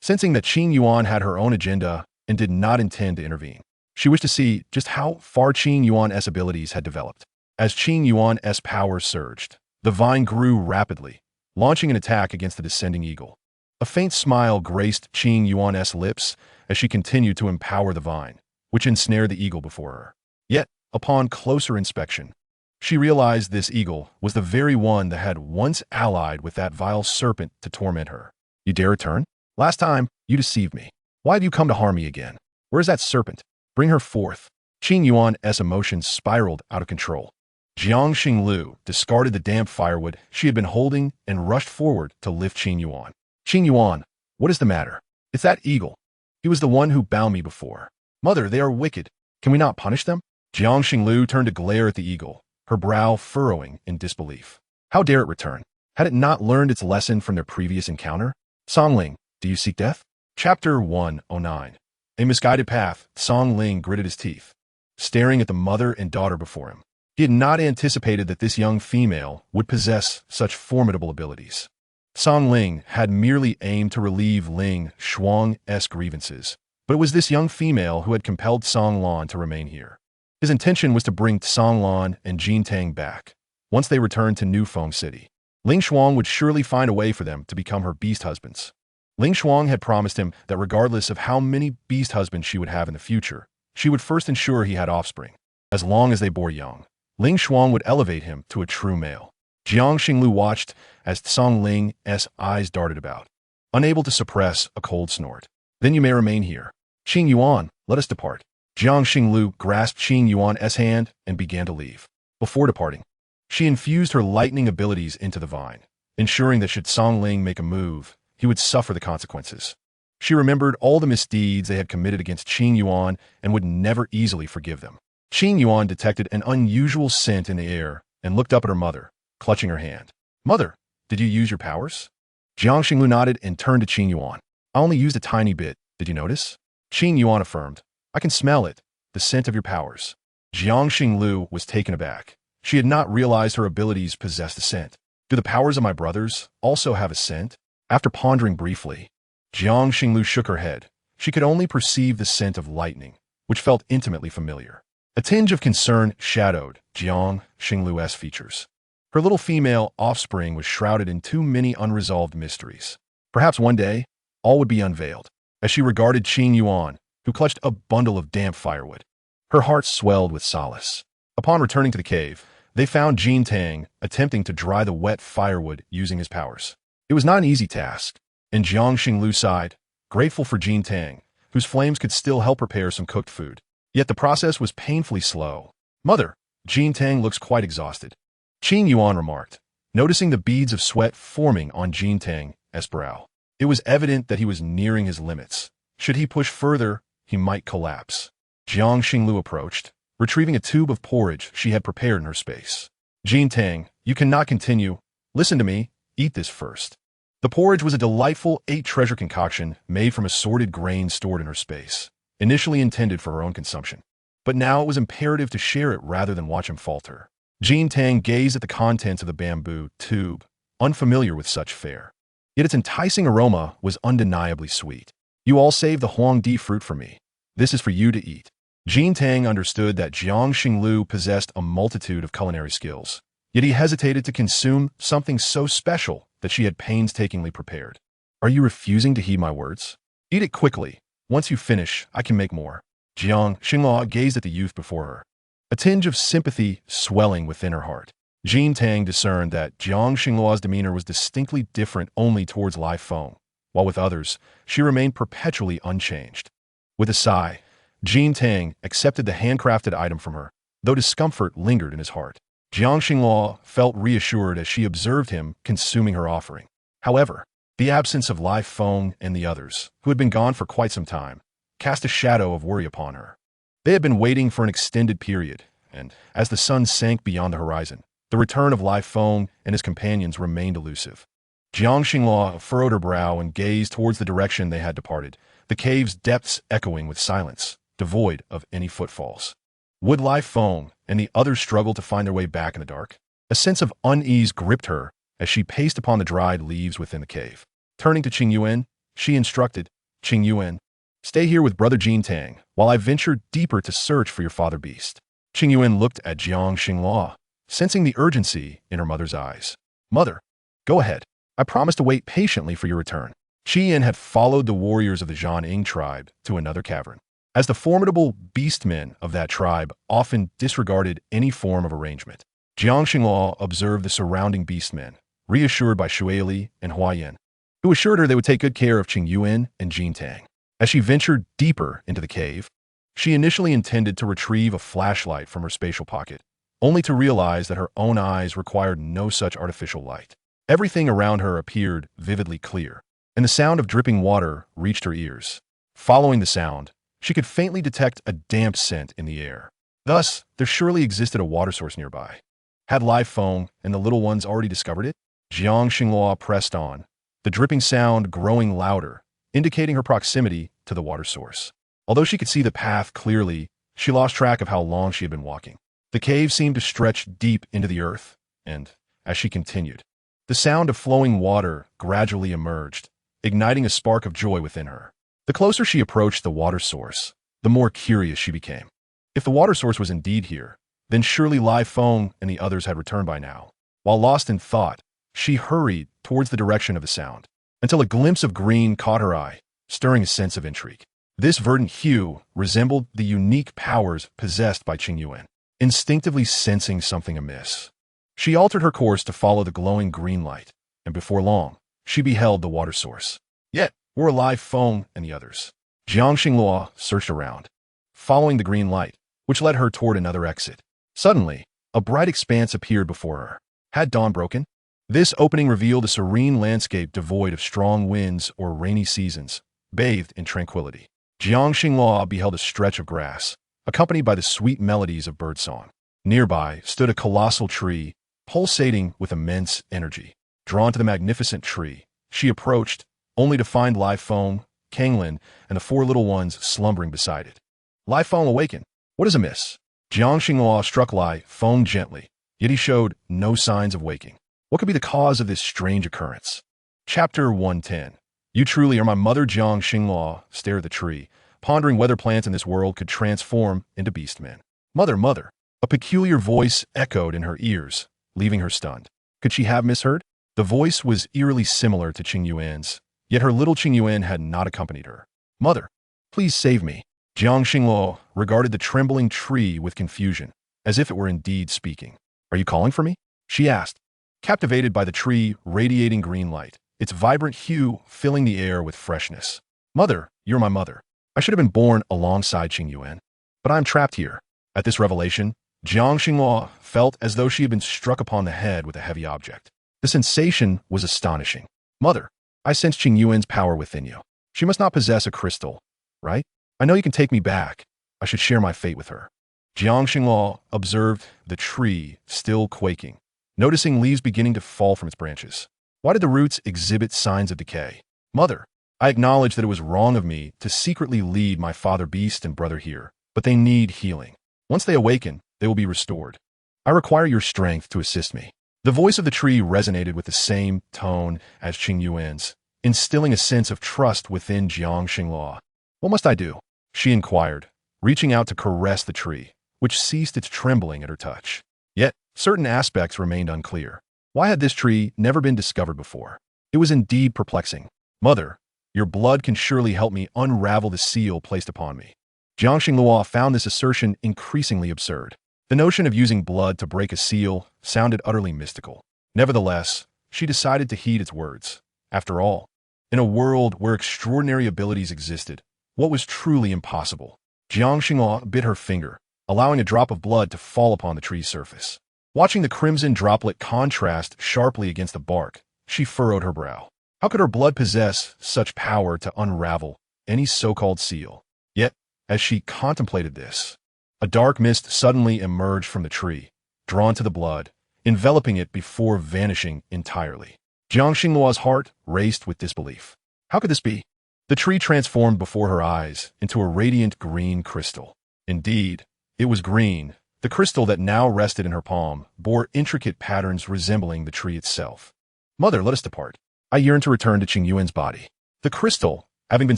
sensing that Qin Yuan had her own agenda and did not intend to intervene. She wished to see just how far Qin Yuan's abilities had developed. As Qin Yuan's power surged, the vine grew rapidly, launching an attack against the descending eagle. A faint smile graced Qin Yuan's lips as she continued to empower the vine, which ensnared the eagle before her. Yet, upon closer inspection, she realized this eagle was the very one that had once allied with that vile serpent to torment her. "You dare return? Last time, you deceived me. Why have you come to harm me again? Where is that serpent? Bring her forth." Qin Yuan's emotions spiraled out of control. Jiang Xinglu discarded the damp firewood she had been holding and rushed forward to lift Qin Yuan. "Qin Yuan, what is the matter? It's that eagle." He was the one who bound me before. Mother, they are wicked. Can we not punish them? Jiang Xinglu turned to glare at the eagle, her brow furrowing in disbelief. How dare it return? Had it not learned its lesson from their previous encounter? Songling, do you seek death? Chapter 109. A misguided path. Songling gritted his teeth, staring at the mother and daughter before him. He had not anticipated that this young female would possess such formidable abilities. Song Ling had merely aimed to relieve Ling Shuang's grievances, but it was this young female who had compelled Song Lan to remain here. His intention was to bring Song Lan and Jin Tang back, once they returned to New Feng City. Ling Shuang would surely find a way for them to become her beast husbands. Ling Shuang had promised him that regardless of how many beast husbands she would have in the future, she would first ensure he had offspring. As long as they bore young, Ling Shuang would elevate him to a true male. Jiang Xinglu watched as Song Ling's eyes darted about, unable to suppress a cold snort. Then you may remain here. Qing Yuan, let us depart. Jiang Xinglu grasped Qing Yuan's hand and began to leave. Before departing, she infused her lightning abilities into the vine, ensuring that should Song Ling make a move, he would suffer the consequences. She remembered all the misdeeds they had committed against Qing Yuan and would never easily forgive them. Qing Yuan detected an unusual scent in the air and looked up at her mother, clutching her hand. Mother, did you use your powers? Jiang Xinglu nodded and turned to Qing Yuan. I only used a tiny bit, did you notice? Qing Yuan affirmed. I can smell it, the scent of your powers. Jiang Xinglu was taken aback. She had not realized her abilities possessed a scent. Do the powers of my brothers also have a scent? After pondering briefly, Jiang Xinglu shook her head. She could only perceive the scent of lightning, which felt intimately familiar. A tinge of concern shadowed Jiang Xinglu's features. Her little female offspring was shrouded in too many unresolved mysteries. Perhaps one day, all would be unveiled. As she regarded Qing Yuan, who clutched a bundle of damp firewood, her heart swelled with solace. Upon returning to the cave, they found Jin Tang attempting to dry the wet firewood using his powers. It was not an easy task, and Jiang Xinglu sighed, grateful for Jin Tang, whose flames could still help prepare some cooked food. Yet the process was painfully slow. Mother, Jin Tang looks quite exhausted. Qing Yuan remarked, noticing the beads of sweat forming on Jin Tang's brow. It was evident that he was nearing his limits. Should he push further, he might collapse. Jiang Xinglu approached, retrieving a tube of porridge she had prepared in her space. Jin Tang, you cannot continue. Listen to me, eat this first. The porridge was a delightful 8-treasure concoction made from assorted grains stored in her space, initially intended for her own consumption. But now it was imperative to share it rather than watch him falter. Jin Tang gazed at the contents of the bamboo tube, unfamiliar with such fare. Yet its enticing aroma was undeniably sweet. You all saved the Huangdi fruit for me. This is for you to eat. Jin Tang understood that Jiang Xinglu possessed a multitude of culinary skills, yet he hesitated to consume something so special that she had painstakingly prepared. Are you refusing to heed my words? Eat it quickly. Once you finish, I can make more. Jiang Xinglu gazed at the youth before her, a tinge of sympathy swelling within her heart. Jin Tang discerned that Jiang Xinglu's demeanor was distinctly different only towards Lai Feng, while with others, she remained perpetually unchanged. With a sigh, Jin Tang accepted the handcrafted item from her, though discomfort lingered in his heart. Jiang Xinglu felt reassured as she observed him consuming her offering. However, the absence of Lai Feng and the others, who had been gone for quite some time, cast a shadow of worry upon her. They had been waiting for an extended period, and as the sun sank beyond the horizon, the return of Lai Feng and his companions remained elusive. Jiang Xinglu furrowed her brow and gazed towards the direction they had departed, the cave's depths echoing with silence, devoid of any footfalls. Would Lai Feng and the others struggle to find their way back in the dark? A sense of unease gripped her as she paced upon the dried leaves within the cave. Turning to Qing Yuan, she instructed, Qing Yuan, stay here with Brother Jin Tang while I venture deeper to search for your father beast. Qing Yuan looked at Jiang Xinglu, sensing the urgency in her mother's eyes. Mother, go ahead. I promise to wait patiently for your return. Qi Yin had followed the warriors of the Zhan tribe to another cavern, as the formidable beastmen of that tribe often disregarded any form of arrangement. Jiang Xinglu observed the surrounding beastmen, reassured by Shuili and Huayan, who assured her they would take good care of Qing Yuan and Jin Tang. As she ventured deeper into the cave, she initially intended to retrieve a flashlight from her spatial pocket, only to realize that her own eyes required no such artificial light. Everything around her appeared vividly clear, and the sound of dripping water reached her ears. Following the sound, she could faintly detect a damp scent in the air. Thus, there surely existed a water source nearby. Had Lai Feng and the little ones already discovered it? Jiang Xinghua pressed on, the dripping sound growing louder, indicating her proximity to the water source. Although she could see the path clearly, she lost track of how long she had been walking. The cave seemed to stretch deep into the earth, and, as she continued, the sound of flowing water gradually emerged, igniting a spark of joy within her. The closer she approached the water source, the more curious she became. If the water source was indeed here, then surely Lai Feng and the others had returned by now. While lost in thought, she hurried towards the direction of the sound, until a glimpse of green caught her eye, stirring a sense of intrigue. This verdant hue resembled the unique powers possessed by Qingyuan. Instinctively sensing something amiss, she altered her course to follow the glowing green light, and before long, she beheld the water source. Yet, were Lai Feng and the others. Jiang Xinghua searched around, following the green light, which led her toward another exit. Suddenly, a bright expanse appeared before her. Had dawn broken? This opening revealed a serene landscape devoid of strong winds or rainy seasons, bathed in tranquility. Jiang Xinghua beheld a stretch of grass, accompanied by the sweet melodies of birdsong. Nearby stood a colossal tree, pulsating with immense energy. Drawn to the magnificent tree, she approached, only to find Lai Feng, Kanglin, and the four little ones slumbering beside it. Lai Feng awakened. What is amiss? Jiang Xinghua struck Lai Feng gently, yet he showed no signs of waking. What could be the cause of this strange occurrence? Chapter 110. You truly are my mother. Jiang Xinghua stared at the tree, pondering whether plants in this world could transform into beastmen. Mother, mother. A peculiar voice echoed in her ears, leaving her stunned. Could she have misheard? The voice was eerily similar to Qingyuan's, yet her little Qingyuan had not accompanied her. Mother, please save me. Jiang Xinghua regarded the trembling tree with confusion, as if it were indeed speaking. Are you calling for me? She asked, captivated by the tree radiating green light, its vibrant hue filling the air with freshness. Mother, you're my mother. I should have been born alongside Qingyuan, but I am trapped here. At this revelation, Jiang Xinghua felt as though she had been struck upon the head with a heavy object. The sensation was astonishing. Mother, I sense Qingyuan's power within you. She must not possess a crystal, right? I know you can take me back. I should share my fate with her. Jiang Xinghua observed the tree still quaking, noticing leaves beginning to fall from its branches. Why did the roots exhibit signs of decay? Mother, I acknowledge that it was wrong of me to secretly lead my father beast and brother here, but they need healing. Once they awaken, they will be restored. I require your strength to assist me. The voice of the tree resonated with the same tone as Qingyuan's, instilling a sense of trust within Jiang Xinghua. What must I do? She inquired, reaching out to caress the tree, which ceased its trembling at her touch. Yet, certain aspects remained unclear. Why had this tree never been discovered before? It was indeed perplexing. Mother, your blood can surely help me unravel the seal placed upon me. Jiang Xinghua found this assertion increasingly absurd. The notion of using blood to break a seal sounded utterly mystical. Nevertheless, she decided to heed its words. After all, in a world where extraordinary abilities existed, what was truly impossible? Jiang Xinghua bit her finger, allowing a drop of blood to fall upon the tree's surface. Watching the crimson droplet contrast sharply against the bark, she furrowed her brow. How could her blood possess such power to unravel any so-called seal? Yet, as she contemplated this, a dark mist suddenly emerged from the tree, drawn to the blood, enveloping it before vanishing entirely. Jiang Xinghua's heart raced with disbelief. How could this be? The tree transformed before her eyes into a radiant green crystal. Indeed, it was green. The crystal that now rested in her palm bore intricate patterns resembling the tree itself. Mother, let us depart. I yearn to return to Qingyuan's body. The crystal, having been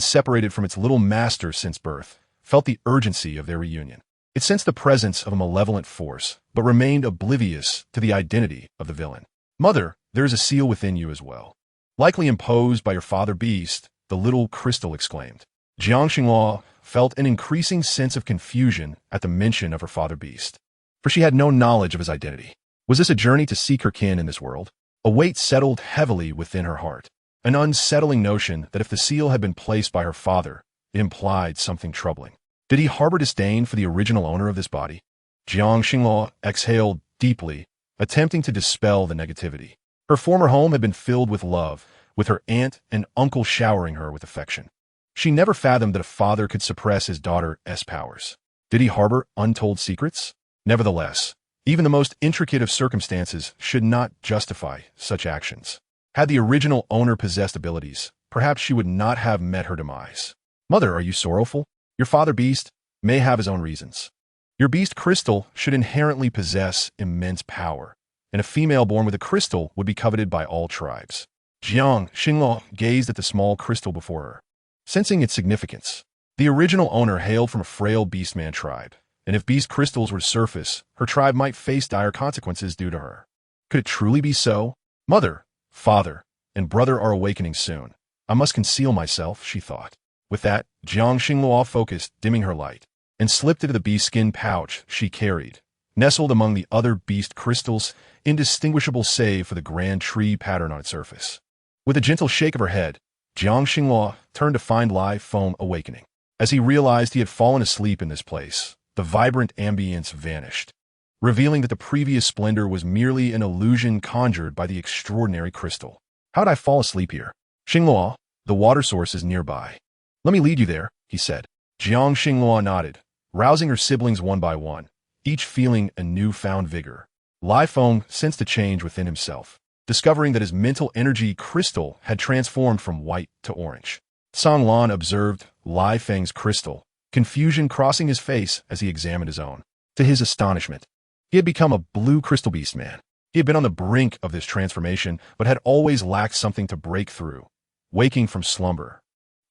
separated from its little master since birth, felt the urgency of their reunion. It sensed the presence of a malevolent force, but remained oblivious to the identity of the villain. Mother, there is a seal within you as well. Likely imposed by your father beast, the little crystal exclaimed. Jiang Xinghua felt an increasing sense of confusion at the mention of her father beast, for she had no knowledge of his identity. Was this a journey to seek her kin in this world? A weight settled heavily within her heart, an unsettling notion that if the seal had been placed by her father, it implied something troubling. Did he harbor disdain for the original owner of this body? Jiang Xinghua exhaled deeply, attempting to dispel the negativity. Her former home had been filled with love, with her aunt and uncle showering her with affection. She never fathomed that a father could suppress his daughter's powers. Did he harbor untold secrets? Nevertheless, even the most intricate of circumstances should not justify such actions. Had the original owner possessed abilities, perhaps she would not have met her demise. Mother, are you sorrowful? Your father beast may have his own reasons. Your beast crystal should inherently possess immense power, and a female born with a crystal would be coveted by all tribes. Jiang Xingluo gazed at the small crystal before her, sensing its significance. The original owner hailed from a frail beastman tribe, and if beast crystals were to surface, her tribe might face dire consequences due to her. Could it truly be so? Mother, father, and brother are awakening soon. I must conceal myself, she thought. With that, Jiang Xingluo focused, dimming her light, and slipped into the beast skin pouch she carried, nestled among the other beast crystals, indistinguishable save for the grand tree pattern on its surface. With a gentle shake of her head, Jiang Xingluo turned to find live foam awakening. As he realized he had fallen asleep in this place, the vibrant ambience vanished, revealing that the previous splendor was merely an illusion conjured by the extraordinary crystal. How'd I fall asleep here? Xingluo, the water source is nearby. Let me lead you there, he said. Jiang Xingluo nodded, rousing her siblings one by one, each feeling a newfound vigor. Lai Feng sensed a change within himself, discovering that his mental energy crystal had transformed from white to orange. Song Lan observed Lai Feng's crystal, confusion crossing his face as he examined his own. To his astonishment, he had become a blue crystal beast man. He had been on the brink of this transformation, but had always lacked something to break through. Waking from slumber,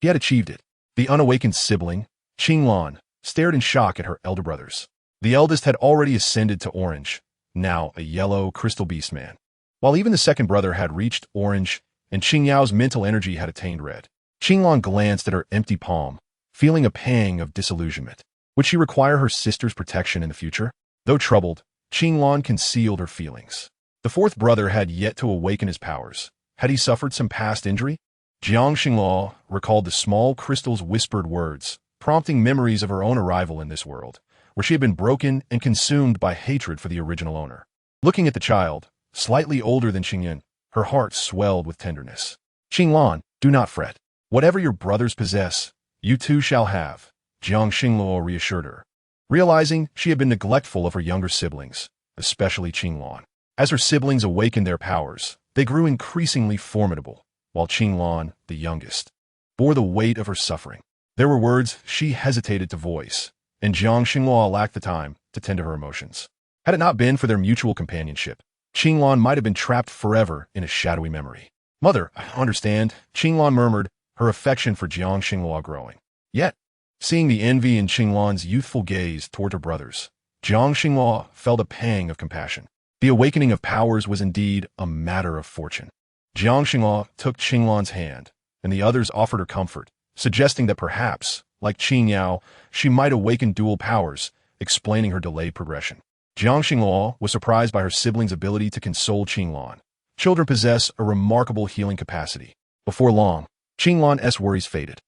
he had achieved it. The unawakened sibling, Qing Lan, stared in shock at her elder brothers. The eldest had already ascended to orange, now a yellow crystal beast man, while even the second brother had reached orange, and Qing Yao's mental energy had attained red. Qing Lan glanced at her empty palm, feeling a pang of disillusionment. Would she require her sister's protection in the future? Though troubled, Qing Lan concealed her feelings. The fourth brother had yet to awaken his powers. Had he suffered some past injury? Jiang Xingluo recalled the small crystal's whispered words, prompting memories of her own arrival in this world, where she had been broken and consumed by hatred for the original owner. Looking at the child, slightly older than Xingyan, her heart swelled with tenderness. Qing Lan, do not fret. Whatever your brothers possess, you too shall have, Jiang Xingluo reassured her, realizing she had been neglectful of her younger siblings, especially Qing Lan. As her siblings awakened their powers, they grew increasingly formidable, while Qing Lan, the youngest, bore the weight of her suffering. There were words she hesitated to voice, and Jiang Xingluo lacked the time to tend to her emotions. Had it not been for their mutual companionship, Qing Lan might have been trapped forever in a shadowy memory. Mother, I understand, Qing Lan murmured, her affection for Jiang Xingluo growing. Yet, seeing the envy in Qing Lan's youthful gaze toward her brothers, Jiang Xingluo felt a pang of compassion. The awakening of powers was indeed a matter of fortune. Jiang Xingluo took Qing Lan's hand, and the others offered her comfort, suggesting that perhaps, like Qing Yao, she might awaken dual powers, explaining her delayed progression. Jiang Xingluo was surprised by her siblings' ability to console Qing Lan. Children possess a remarkable healing capacity. Before long, Qing Lan's worries faded.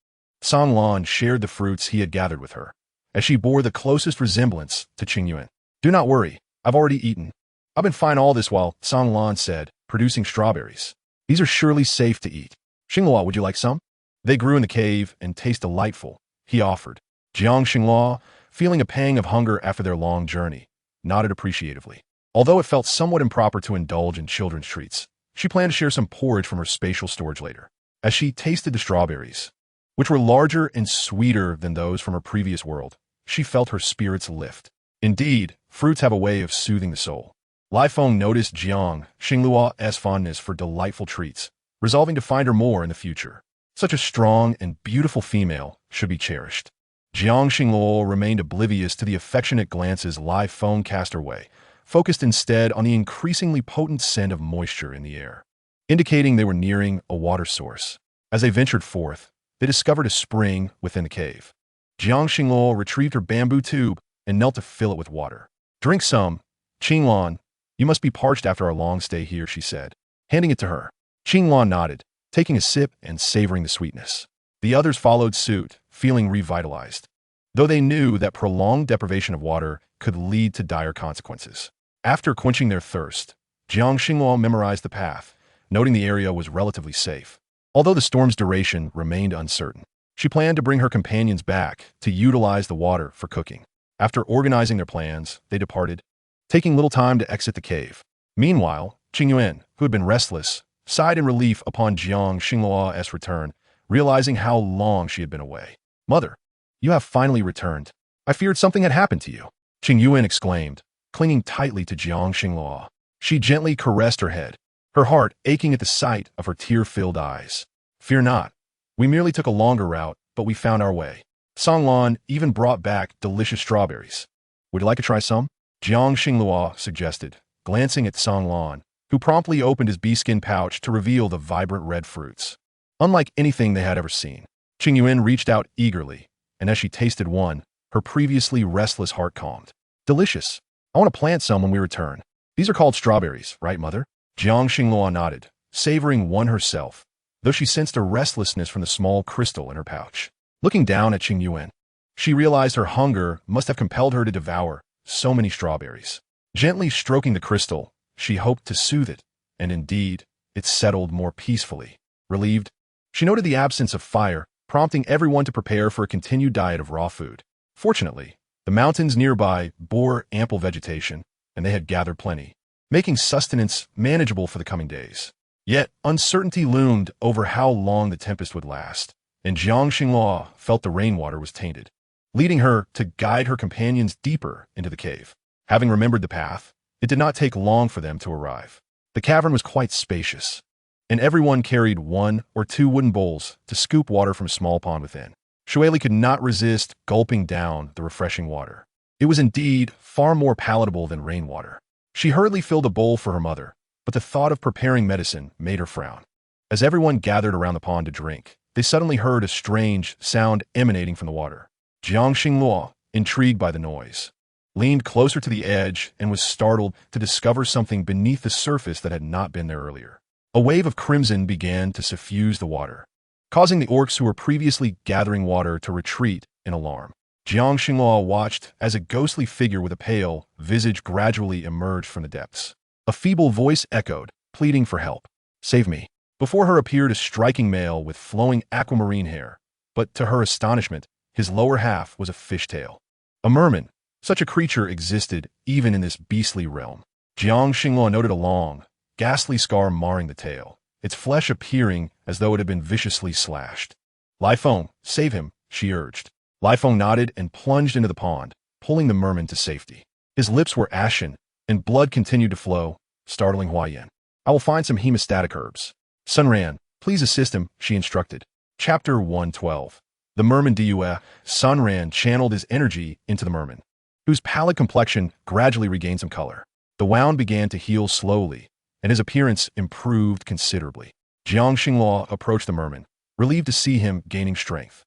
Song Lan shared the fruits he had gathered with her, as she bore the closest resemblance to Qing Yuan. Do not worry, I've already eaten. I've been fine all this while, Song Lan said, producing strawberries. These are surely safe to eat. Xingluo, would you like some? They grew in the cave and taste delightful, he offered. Jiang Xingluo, feeling a pang of hunger after their long journey, nodded appreciatively. Although it felt somewhat improper to indulge in children's treats, she planned to share some porridge from her spatial storage later. As she tasted the strawberries, which were larger and sweeter than those from her previous world, she felt her spirits lift. Indeed, fruits have a way of soothing the soul. Lai Feng noticed Jiang Xingluo's fondness for delightful treats, resolving to find her more in the future. Such a strong and beautiful female should be cherished. Jiang Xingluo remained oblivious to the affectionate glances Lai Feng cast her way, focused instead on the increasingly potent scent of moisture in the air, indicating they were nearing a water source. As they ventured forth, they discovered a spring within the cave. Jiang Xingluo retrieved her bamboo tube and knelt to fill it with water. Drink some, Qing Lan. You must be parched after our long stay here, she said, handing it to her. Qing Lan nodded, taking a sip and savoring the sweetness. The others followed suit, feeling revitalized, though they knew that prolonged deprivation of water could lead to dire consequences. After quenching their thirst, Jiang Xingluo memorized the path, noting the area was relatively safe, although the storm's duration remained uncertain. She planned to bring her companions back to utilize the water for cooking. After organizing their plans, they departed, taking little time to exit the cave. Meanwhile, Qingyuan, who had been restless, sighed in relief upon Jiang Xinglua's return, realizing how long she had been away. "Mother, you have finally returned. I feared something had happened to you," Qingyuan exclaimed, clinging tightly to Jiang Xinglua. She gently caressed her head, her heart aching at the sight of her tear-filled eyes. "Fear not. We merely took a longer route, but we found our way. Songlan even brought back delicious strawberries. Would you like to try some?" Jiang Xinglua suggested, glancing at Songlan, who promptly opened his bee-skin pouch to reveal the vibrant red fruits. Unlike anything they had ever seen, Qingyuan reached out eagerly, and as she tasted one, her previously restless heart calmed. "Delicious. I want to plant some when we return. These are called strawberries, right, Mother?" Jiang Xinglua nodded, savoring one herself, though she sensed a restlessness from the small crystal in her pouch. Looking down at Qingyuan, she realized her hunger must have compelled her to devour so many strawberries. Gently stroking the crystal, she hoped to soothe it, and indeed, it settled more peacefully. Relieved, she noted the absence of fire, prompting everyone to prepare for a continued diet of raw food. Fortunately, the mountains nearby bore ample vegetation, and they had gathered plenty, making sustenance manageable for the coming days. Yet, uncertainty loomed over how long the tempest would last, and Jiang Xinglua felt the rainwater was tainted, leading her to guide her companions deeper into the cave. Having remembered the path, it did not take long for them to arrive. The cavern was quite spacious, and everyone carried 1 or 2 wooden bowls to scoop water from a small pond within. Shueli could not resist gulping down the refreshing water. It was indeed far more palatable than rainwater. She hurriedly filled a bowl for her mother, but the thought of preparing medicine made her frown. As everyone gathered around the pond to drink, they suddenly heard a strange sound emanating from the water. Jiang Xinglua, intrigued by the noise, leaned closer to the edge and was startled to discover something beneath the surface that had not been there earlier. A wave of crimson began to suffuse the water, causing the orcs who were previously gathering water to retreat in alarm. Jiang Xinglua watched as a ghostly figure with a pale visage gradually emerged from the depths. A feeble voice echoed, pleading for help. "Save me." Before her appeared a striking male with flowing aquamarine hair, but to her astonishment, his lower half was a fishtail. A merman. Such a creature existed even in this beastly realm. Jiang Xinglua noted a long, ghastly scar marring the tail, its flesh appearing as though it had been viciously slashed. "Lai Feng, save him," she urged. Lai Feng nodded and plunged into the pond, pulling the merman to safety. His lips were ashen, and blood continued to flow, startling Huayan. "I will find some hemostatic herbs." "Sunran, please assist him," she instructed. Chapter 112. The Merman Due. Sunran channeled his energy into the merman, whose pallid complexion gradually regained some color. The wound began to heal slowly, and his appearance improved considerably. Jiang Xinglua approached the merman, relieved to see him gaining strength.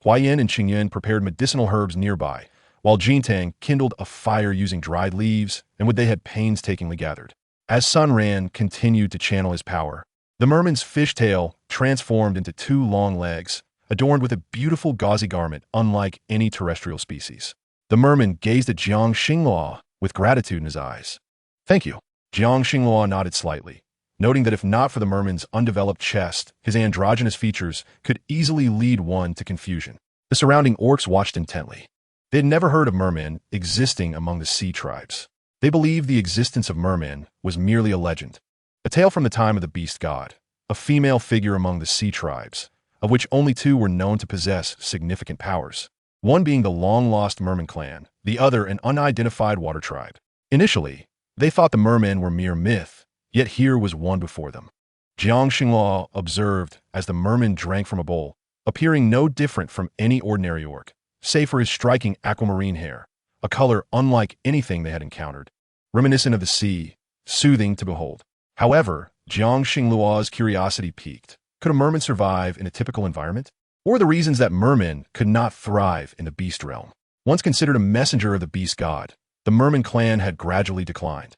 Huayan and Qingyuan prepared medicinal herbs nearby, while Jintang kindled a fire using dried leaves and wood they had painstakingly gathered. As Sunran continued to channel his power, the merman's fishtail transformed into 2 long legs, adorned with a beautiful gauzy garment unlike any terrestrial species. The merman gazed at Jiang Xinglua with gratitude in his eyes. "Thank you." Jiang Xinglua nodded slightly, noting that if not for the merman's undeveloped chest, his androgynous features could easily lead one to confusion. The surrounding orcs watched intently. They had never heard of mermen existing among the sea tribes. They believed the existence of mermen was merely a legend, a tale from the time of the beast god, a female figure among the sea tribes, of which only 2 were known to possess significant powers, one being the long-lost merman clan, the other an unidentified water tribe. Initially, they thought the mermen were mere myth, yet here was one before them. Jiang Xinglua observed as the merman drank from a bowl, appearing no different from any ordinary orc, save for his striking aquamarine hair, a color unlike anything they had encountered, reminiscent of the sea, soothing to behold. However, Jiang Xinglua's curiosity piqued. Could a merman survive in a typical environment? Or the reasons that mermen could not thrive in the beast realm? Once considered a messenger of the beast god, the merman clan had gradually declined.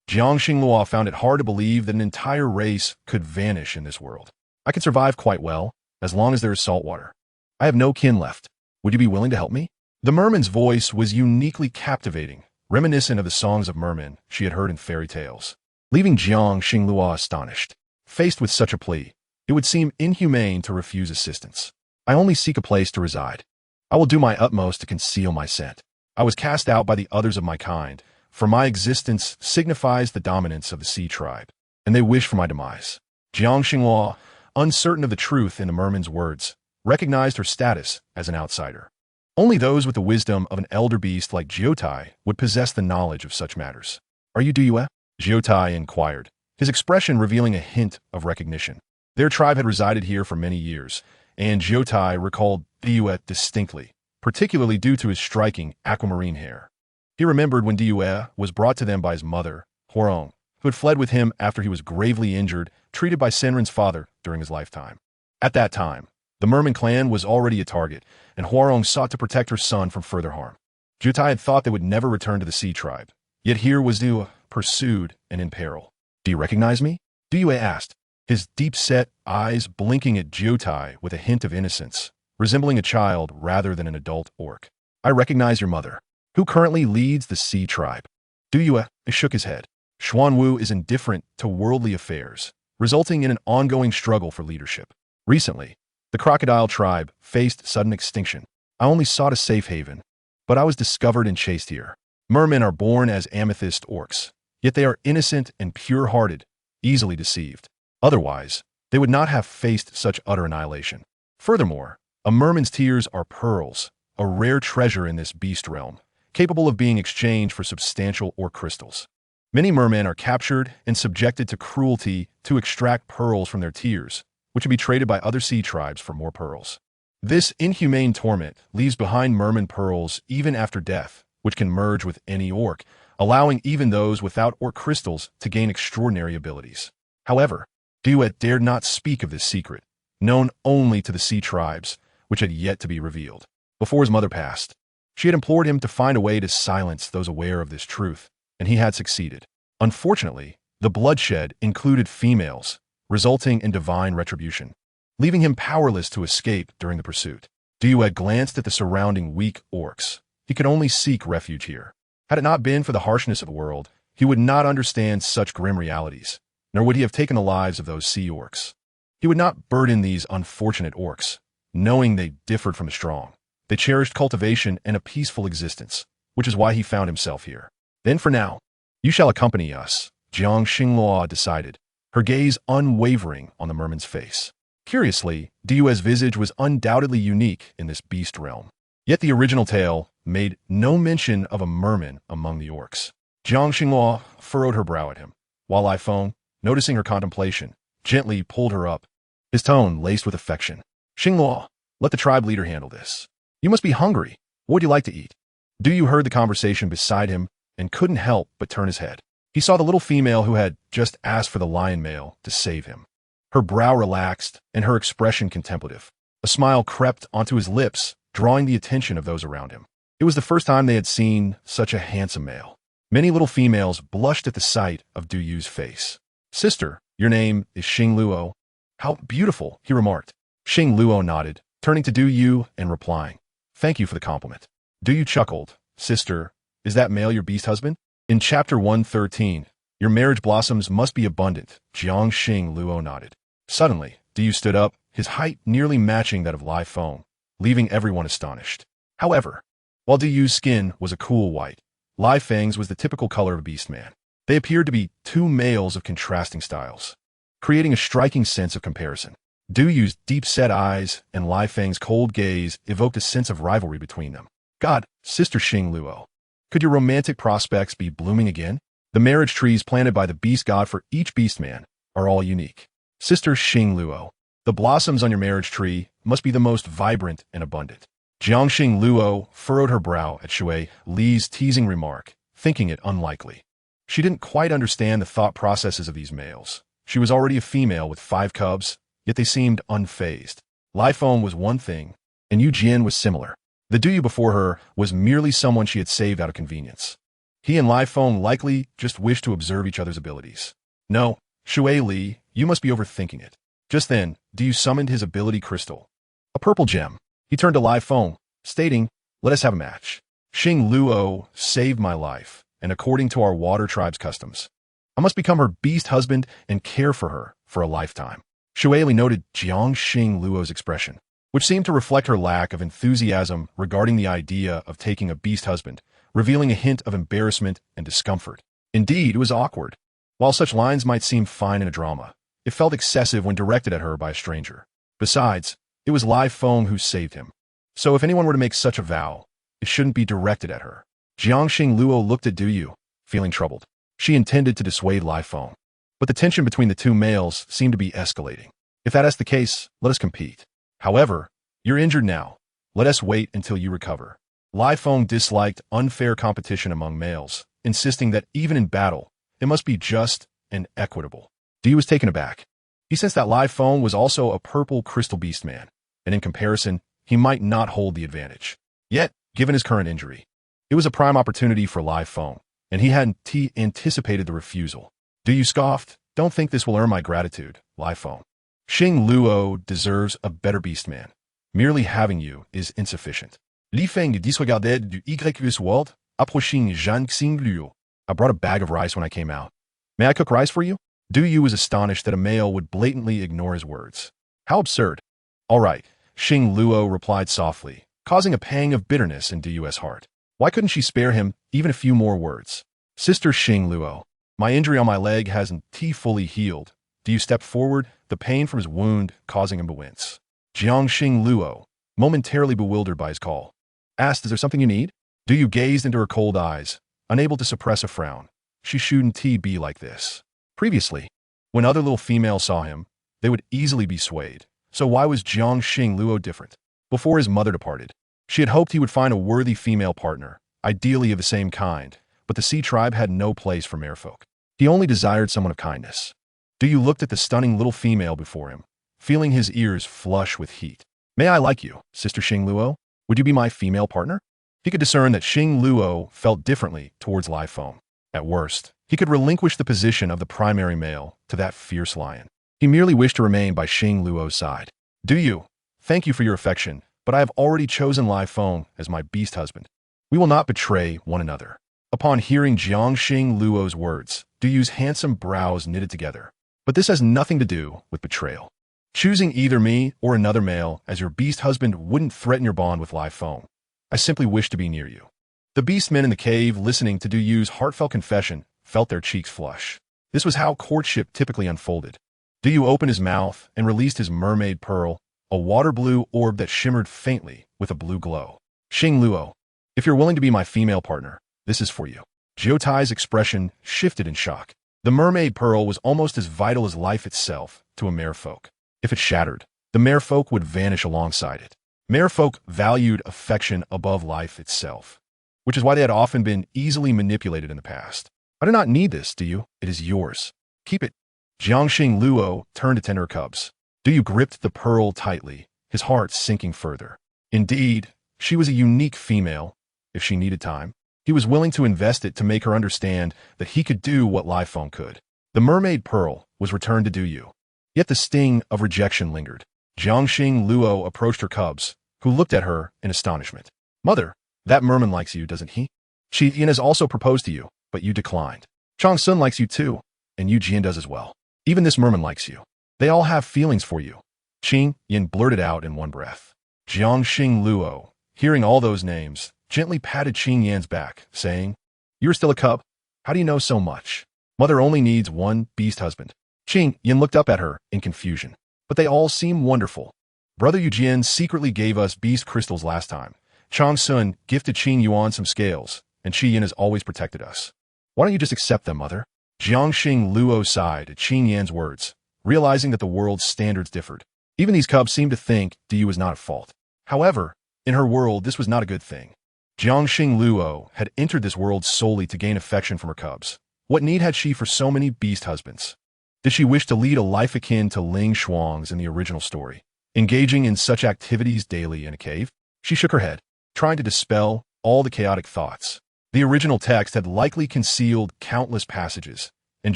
Jiang Xinglua found it hard to believe that an entire race could vanish in this world. "I can survive quite well, as long as there is salt water. I have no kin left. Would you be willing to help me?" The merman's voice was uniquely captivating, reminiscent of the songs of mermen she had heard in fairy tales, leaving Jiang Xinglua astonished. Faced with such a plea, it would seem inhumane to refuse assistance. I only seek a place to reside. I will do my utmost to conceal my scent. I was cast out by the others of my kind, for my existence signifies the dominance of the sea tribe, and they wish for my demise. Jiang Xinghua, uncertain of the truth in the merman's words, recognized her status as an outsider. Only those with the wisdom of an elder beast like Jiutai would possess the knowledge of such matters. Are you Duyue? Jiutai inquired, his expression revealing a hint of recognition. Their tribe had resided here for many years, and Jiutai recalled Duyue distinctly, particularly due to his striking aquamarine hair. He remembered when Duyue was brought to them by his mother, Huarong, who had fled with him after he was gravely injured, treated by Senrin's father during his lifetime. At that time, the merman clan was already a target, and Huarong sought to protect her son from further harm. Jiutai had thought they would never return to the sea tribe, yet here was Duyue, pursued and in peril. Do you recognize me? Duyue asked, his deep-set eyes blinking at Jiutai with a hint of innocence, resembling a child rather than an adult orc. I recognize your mother, who currently leads the sea tribe. Duyue shook his head. Xuanwu is indifferent to worldly affairs, resulting in an ongoing struggle for leadership. Recently, the crocodile tribe faced sudden extinction. I only sought a safe haven, but I was discovered and chased here. Mermen are born as amethyst orcs, yet they are innocent and pure-hearted, easily deceived. Otherwise, they would not have faced such utter annihilation. Furthermore, a merman's tears are pearls, a rare treasure in this beast realm, capable of being exchanged for substantial orc crystals. Many mermen are captured and subjected to cruelty to extract pearls from their tears, which can be traded by other sea tribes for more pearls. This inhumane torment leaves behind merman pearls even after death, which can merge with any orc, allowing even those without orc crystals to gain extraordinary abilities. However, Duyue dared not speak of this secret, known only to the sea tribes, which had yet to be revealed. Before his mother passed, she had implored him to find a way to silence those aware of this truth, and he had succeeded. Unfortunately, the bloodshed included females, resulting in divine retribution, leaving him powerless to escape during the pursuit. Duyue glanced at the surrounding weak orcs. He could only seek refuge here. Had it not been for the harshness of the world, he would not understand such grim realities, nor would he have taken the lives of those sea orcs. He would not burden these unfortunate orcs, knowing they differed from the strong. They cherished cultivation and a peaceful existence, which is why he found himself here. Then for now, you shall accompany us, Jiang Xinghua decided, her gaze unwavering on the merman's face. Curiously, Duyue's visage was undoubtedly unique in this beast realm. Yet the original tale made no mention of a merman among the orcs. Jiang Xinghua furrowed her brow at him, while Lai Feng, noticing her contemplation, gently pulled her up, his tone laced with affection. Xinghua, let the tribe leader handle this. You must be hungry. What would you like to eat? Duyue heard the conversation beside him and couldn't help but turn his head. He saw the little female who had just asked for the lion male to save him. Her brow relaxed and her expression contemplative. A smile crept onto his lips, drawing the attention of those around him. It was the first time they had seen such a handsome male. Many little females blushed at the sight of Duyue's face. Sister, your name is Xing Luo. How beautiful, he remarked. Xing Luo nodded, turning to Duyue and replying, Thank you for the compliment. Duyue chuckled. Sister, is that male your beast husband? In chapter 113, your marriage blossoms must be abundant. Jiang Xing Luo nodded. Suddenly, Duyue stood up, his height nearly matching that of Lai Feng, leaving everyone astonished. However, while Duyue's skin was a cool white, Lai Feng's was the typical color of a beast man. They appeared to be two males of contrasting styles, creating a striking sense of comparison. Duyue's deep-set eyes and Lai Feng's cold gaze evoked a sense of rivalry between them. God, Sister Xing Luo, could your romantic prospects be blooming again? The marriage trees planted by the beast god for each beast man are all unique. Sister Xing Luo, the blossoms on your marriage tree must be the most vibrant and abundant. Jiang Xing Luo furrowed her brow at Shui Li's teasing remark, thinking it unlikely. She didn't quite understand the thought processes of these males. She was already a female with 5 cubs, yet they seemed unfazed. Lai Feng was one thing, and Yu Jian was similar. The Duyue before her was merely someone she had saved out of convenience. He and Lai Feng likely just wished to observe each other's abilities. No, Shui Li, you must be overthinking it. Just then, Duyue summoned his ability crystal, a purple gem. He turned to Lai Feng, stating, Let us have a match. Xing Luo saved my life, and according to our water tribe's customs, I must become her beast husband and care for her for a lifetime. Shui Li noted Jiang Xing Luo's expression. which seemed to reflect her lack of enthusiasm regarding the idea of taking a beast husband, revealing a hint of embarrassment and discomfort. Indeed, it was awkward. While such lines might seem fine in a drama, it felt excessive when directed at her by a stranger. Besides, it was Live Foam who saved him. So if anyone were to make such a vow, it shouldn't be directed at her. Jiangxing Luo looked at Du Yu, feeling troubled. She intended to dissuade Live Foam, but the tension between the two males seemed to be escalating. If that is the case, let us compete. However, you're injured now. Let us wait until you recover. Live Foam disliked unfair competition among males, insisting that even in battle, it must be just and equitable. Du Yu was taken aback. He sensed that Live Foam was also a purple crystal beast man, and in comparison, he might not hold the advantage. Yet, given his current injury, it was a prime opportunity for Live Foam, and he hadn't anticipated the refusal. Du Yu scoffed, "Don't think this will earn my gratitude, Live Foam. Xing Luo deserves a better beast man. Merely having you is insufficient." Li Feng disregarded du YQS world, approching Jiangxing Luo. "I brought a bag of rice when I came out. May I cook rice for you?" Du Yu was astonished that a male would blatantly ignore his words. How absurd. "All right," Xing Luo replied softly, causing a pang of bitterness in Du Yu's heart. Why couldn't she spare him even a few more words? "Sister Xing Luo, my injury on my leg hasn't fully healed." Du Yu stepped forward, the pain from his wound causing him to wince. Jiangxing Luo, momentarily bewildered by his call, asked, "Is there something you need?" Du Yu gazed into her cold eyes, unable to suppress a frown. She shouldn't be like this. Previously, when other little females saw him, they would easily be swayed. So why was Jiangxing Luo different? Before his mother departed, she had hoped he would find a worthy female partner, ideally of the same kind, but the Sea Tribe had no place for merfolk. He only desired someone of kindness. Du Yu looked at the stunning little female before him, feeling his ears flush with heat. "May I like you, Sister Xing Luo? Would you be my female partner?" He could discern that Xing Luo felt differently towards Live Foam. At worst, he could relinquish the position of the primary male to that fierce lion. He merely wished to remain by Xing Luo's side. "Du Yu, thank you for your affection, but I have already chosen Live Foam as my beast husband. We will not betray one another." Upon hearing Jiangxing Luo's words, Du Yu's handsome brows knitted together. "But this has nothing to do with betrayal. Choosing either me or another male as your beast husband wouldn't threaten your bond with Live Foam. I simply wish to be near you." The beast men in the cave, listening to Du Yu's heartfelt confession, felt their cheeks flush. This was how courtship typically unfolded. Du Yu opened his mouth and released his mermaid pearl, a water blue orb that shimmered faintly with a blue glow. "Xing Luo, if you're willing to be my female partner, this is for you." Jiotai's expression shifted in shock. The mermaid pearl was almost as vital as life itself to a merfolk. If it shattered, the merfolk would vanish alongside it. Merfolk valued affection above life itself, which is why they had often been easily manipulated in the past. "I do not need this, Du Yu. It is yours. Keep it." Jiangxing Luo turned to tend her cubs. Du Yu gripped the pearl tightly, his heart sinking further. Indeed, she was a unique female. If she needed time, he was willing to invest it to make her understand that he could do what Live Foam could. The mermaid pearl was returned to Du Yu. Yet the sting of rejection lingered. Jiangxing Luo approached her cubs, who looked at her in astonishment. "Mother, that merman likes you, doesn't he? Shi Yin has also proposed to you, but you declined. Chang Sun likes you too, and Yu Jian does as well. Even this merman likes you. They all have feelings for you." Qing Yin blurted out in one breath. Jiangxing Luo, hearing all those names, gently patted Qing Yan's back, saying, "You're still a cub? How do you know so much? Mother only needs one beast husband." Qing Yin looked up at her in confusion. "But they all seem wonderful. Brother Yu Jian secretly gave us beast crystals last time. Chang Sun gifted Qing Yuan some scales, and Qi Yin has always protected us. Why don't you just accept them, mother?" Jiangxing Luo sighed at Qing Yan's words, realizing that the world's standards differed. Even these cubs seemed to think Du Yu was not at fault. However, in her world, this was not a good thing. Jiangxing Luo had entered this world solely to gain affection from her cubs. What need had she for so many beast husbands? Did she wish to lead a life akin to Ling Shuang's in the original story, engaging in such activities daily in a cave? She shook her head, trying to dispel all the chaotic thoughts. The original text had likely concealed countless passages, and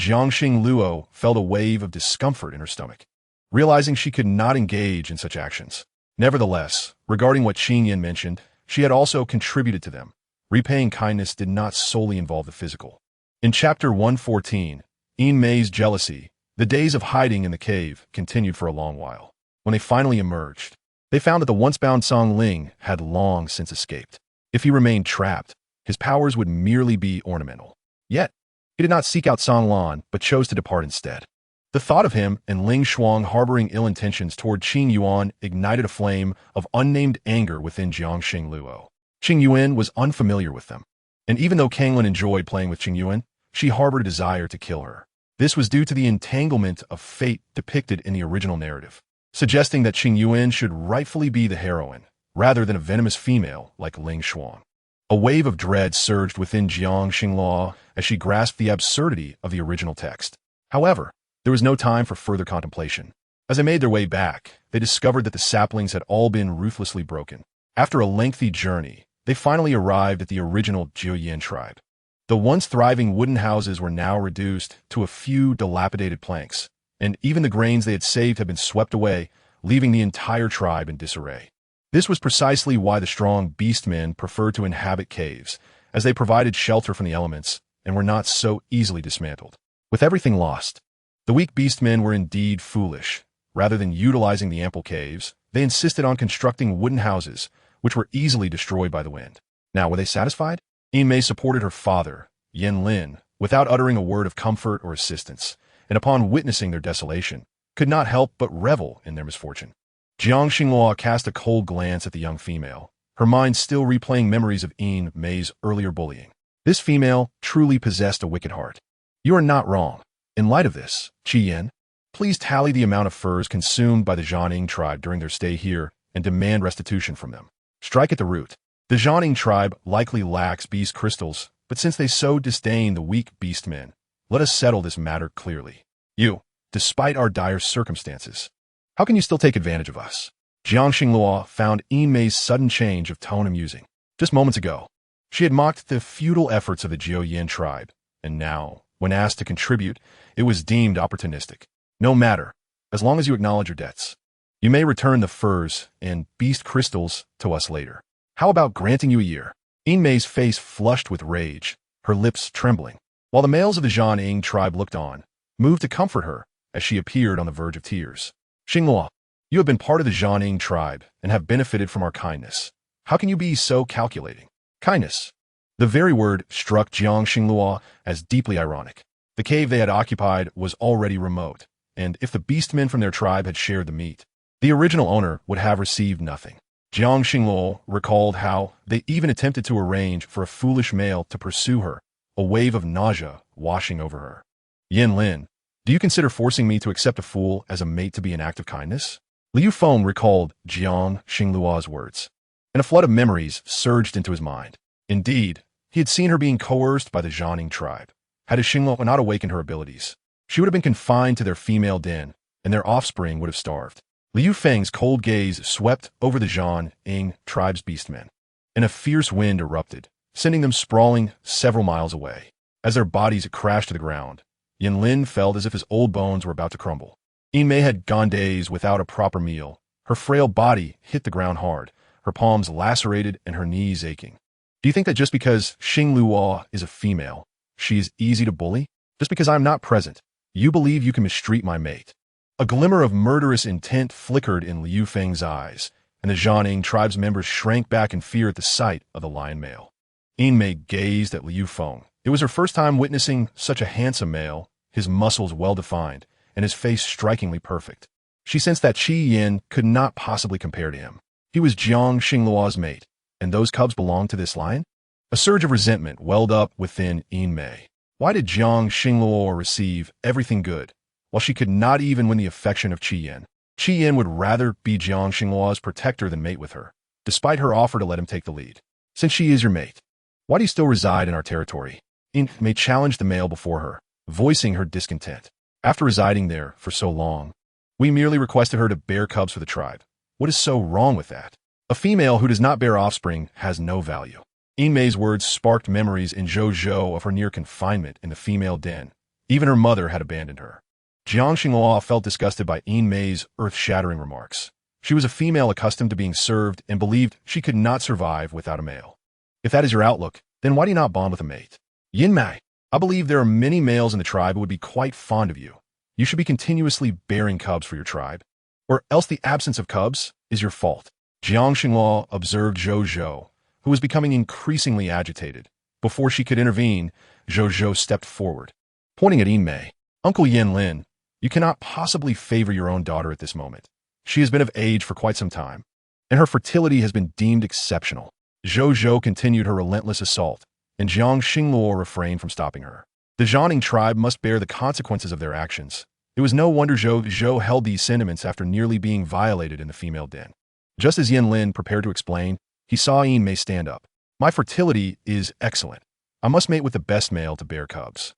Jiangxing Luo felt a wave of discomfort in her stomach, realizing she could not engage in such actions. Nevertheless, regarding what Qing Yin mentioned, she had also contributed to them. Repaying kindness did not solely involve the physical. In Chapter 114, Yin Mei's jealousy, the days of hiding in the cave continued for a long while. When they finally emerged, They found that the once-bound Song Ling had long since escaped. If he remained trapped, his powers would merely be ornamental. Yet, he did not seek out Song Lan, but chose to depart instead. The thought of him and Ling Shuang harboring ill intentions toward Qing Yuan ignited a flame of unnamed anger within Jiang Xingluo. Qing Yuan was unfamiliar with them, and even though Kanglin enjoyed playing with Qing Yuan, she harbored a desire to kill her. This was due to the entanglement of fate depicted in the original narrative, suggesting that Qing Yuan should rightfully be the heroine, rather than a venomous female like Ling Shuang. A wave of dread surged within Jiang Xingluo as she grasped the absurdity of the original text. However, there was no time for further contemplation. As they made their way back, they discovered that the saplings had all been ruthlessly broken. After a lengthy journey, they finally arrived at the original Jiuyin tribe. The once thriving wooden houses were now reduced to a few dilapidated planks, and even the grains they had saved had been swept away, leaving the entire tribe in disarray. This was precisely why the strong beastmen preferred to inhabit caves, as they provided shelter from the elements and were not so easily dismantled. With everything lost, the weak beastmen were indeed foolish. Rather than utilizing the ample caves, they insisted on constructing wooden houses, which were easily destroyed by the wind. Now, were they satisfied? Yin Mei supported her father, Yin Lin, without uttering a word of comfort or assistance, and upon witnessing their desolation, could not help but revel in their misfortune. Jiang Xingluo cast a cold glance at the young female, her mind still replaying memories of Yin Mei's earlier bullying. This female truly possessed a wicked heart. You are not wrong. In light of this, Qi Yin, please tally the amount of furs consumed by the Jianing tribe during their stay here and demand restitution from them. Strike at the root. The Jianing tribe likely lacks beast crystals, but since they so disdain the weak beastmen, let us settle this matter clearly. You, despite our dire circumstances, how can you still take advantage of us? Jiang Xingluo found Yin Mei's sudden change of tone amusing. Just moments ago, she had mocked the futile efforts of the Jiuyin tribe, and now, when asked to contribute, it was deemed opportunistic. No matter, as long as you acknowledge your debts. You may return the furs and beast crystals to us later. How about granting you a year? Yin Mei's face flushed with rage, her lips trembling, while the males of the Jianing tribe looked on, moved to comfort her as she appeared on the verge of tears. Xingluo, you have been part of the Jianing tribe and have benefited from our kindness. How can you be so calculating? Kindness. The very word struck Jiang Xingluo as deeply ironic. The cave they had occupied was already remote, and if the beastmen from their tribe had shared the meat, the original owner would have received nothing. Jiang Xingluo recalled how they even attempted to arrange for a foolish male to pursue her, a wave of nausea washing over her. Yin Lin, do you consider forcing me to accept a fool as a mate to be an act of kindness? Liu Feng recalled Jiang Xingluo's words, and a flood of memories surged into his mind. Indeed, he had seen her being coerced by the Jianing tribe. Had his Xingluo not awakened her abilities, she would have been confined to their female den, and their offspring would have starved. Liu Feng's cold gaze swept over the Jianing tribe's beastmen, and a fierce wind erupted, sending them sprawling several miles away. As their bodies crashed to the ground, Yin Lin felt as if his old bones were about to crumble. Yin Mei had gone days without a proper meal. Her frail body hit the ground hard, her palms lacerated and her knees aching. Do you think that just because Xingluo is a female, she is easy to bully? Just because I'm not present, you believe you can mistreat my mate? A glimmer of murderous intent flickered in Liu Feng's eyes, and the Jianing tribe's members shrank back in fear at the sight of the lion male. Yin Mei gazed at Liu Feng. It was her first time witnessing such a handsome male, his muscles well-defined, and his face strikingly perfect. She sensed that Qi Yin could not possibly compare to him. He was Jiang Xingluo's mate, and those cubs belonged to this lion? A surge of resentment welled up within Yin Mei. Why did Jiang Xingluo receive everything good, while she could not even win the affection of Qi Yin? Qi Yin would rather be Jiang Xingluo's protector than mate with her, despite her offer to let him take the lead. Since she is your mate, why do you still reside in our territory? Yin Mei challenged the male before her, voicing her discontent. After residing there for so long, we merely requested her to bear cubs for the tribe. What is so wrong with that? A female who does not bear offspring has no value. Yin Mei's words sparked memories in Zhou of her near confinement in the female den. Even her mother had abandoned her. Jiang Xingluo felt disgusted by Yin Mei's earth-shattering remarks. She was a female accustomed to being served and believed she could not survive without a male. If that is your outlook, then why do you not bond with a mate? Yin Mei, I believe there are many males in the tribe who would be quite fond of you. You should be continuously bearing cubs for your tribe. or else the absence of cubs is your fault. Jiang Xinghua observed Zhou Zhou, who was becoming increasingly agitated. Before she could intervene, Zhou Zhou stepped forward. Pointing at Yin Mei, Uncle Yin Lin, you cannot possibly favor your own daughter at this moment. She has been of age for quite some time, and her fertility has been deemed exceptional. Zhou Zhou continued her relentless assault, and Jiang Xinghua refrained from stopping her. The Jianing tribe must bear the consequences of their actions. It was no wonder Zhou Zhou held these sentiments after nearly being violated in the female den. Just as Yin Lin prepared to explain, he saw Yin Mei stand up. My fertility is excellent. I must mate with the best male to bear cubs.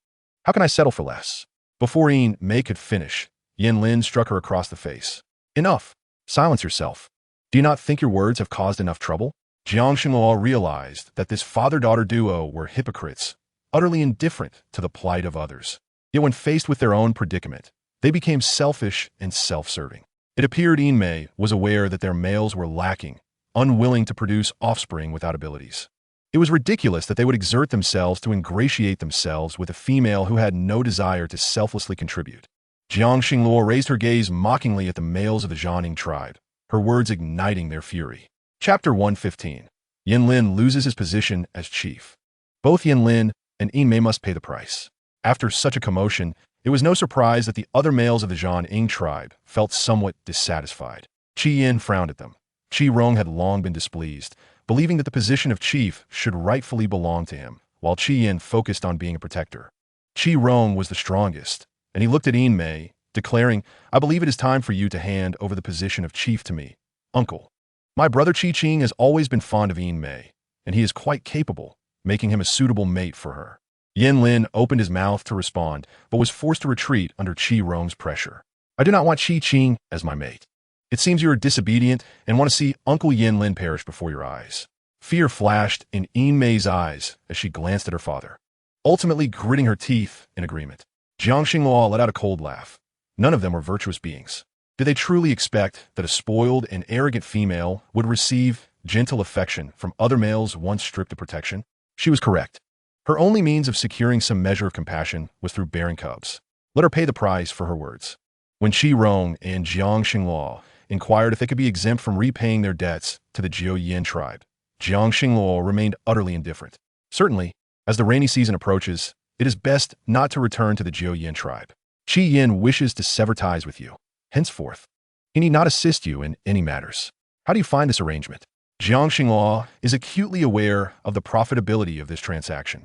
How can I settle for less? Before Yin Mei could finish, Yin Lin struck her across the face. Enough. Silence yourself. Do you not think your words have caused enough trouble? Jiang Xinghua realized that this father-daughter duo were hypocrites, utterly indifferent to the plight of others. Yet when faced with their own predicament, they became selfish and self-serving. It appeared Yin Mei was aware that their males were lacking, unwilling to produce offspring without abilities. It was ridiculous that they would exert themselves to ingratiate themselves with a female who had no desire to selflessly contribute. Jiang Xinghua raised her gaze mockingly at the males of the Jianing tribe, her words igniting their fury. Chapter 115. Yin Lin loses his position as chief. Both Yin Lin and Yin Mei must pay the price. After such a commotion, it was no surprise that the other males of the Jianing tribe felt somewhat dissatisfied. Qi Yin frowned at them. Qi Rong had long been displeased, believing that the position of chief should rightfully belong to him, while Qi Yin focused on being a protector. Qi Rong was the strongest, and he looked at Yin Mei, declaring, I believe it is time for you to hand over the position of chief to me, uncle. My brother Qi Qing has always been fond of Yin Mei, and he is quite capable, making him a suitable mate for her. Yin Lin opened his mouth to respond, but was forced to retreat under Qi Rong's pressure. I do not want Qi Qing as my mate. It seems you are disobedient and want to see Uncle Yin Lin perish before your eyes. Fear flashed in Yin Mei's eyes as she glanced at her father, ultimately gritting her teeth in agreement. Jiang Xinghua let out a cold laugh. None of them were virtuous beings. Did they truly expect that a spoiled and arrogant female would receive gentle affection from other males once stripped of protection? She was correct. Her only means of securing some measure of compassion was through bearing cubs. Let her pay the price for her words. When Qi Rong and Jiang Xinghua inquired if they could be exempt from repaying their debts to the Jiao Yin tribe, Jiang Xinghua remained utterly indifferent. Certainly, as the rainy season approaches, it is best not to return to the Jiao Yin tribe. Qi Yin wishes to sever ties with you. Henceforth, he need not assist you in any matters. How do you find this arrangement? Jiang Xinghua is acutely aware of the profitability of this transaction.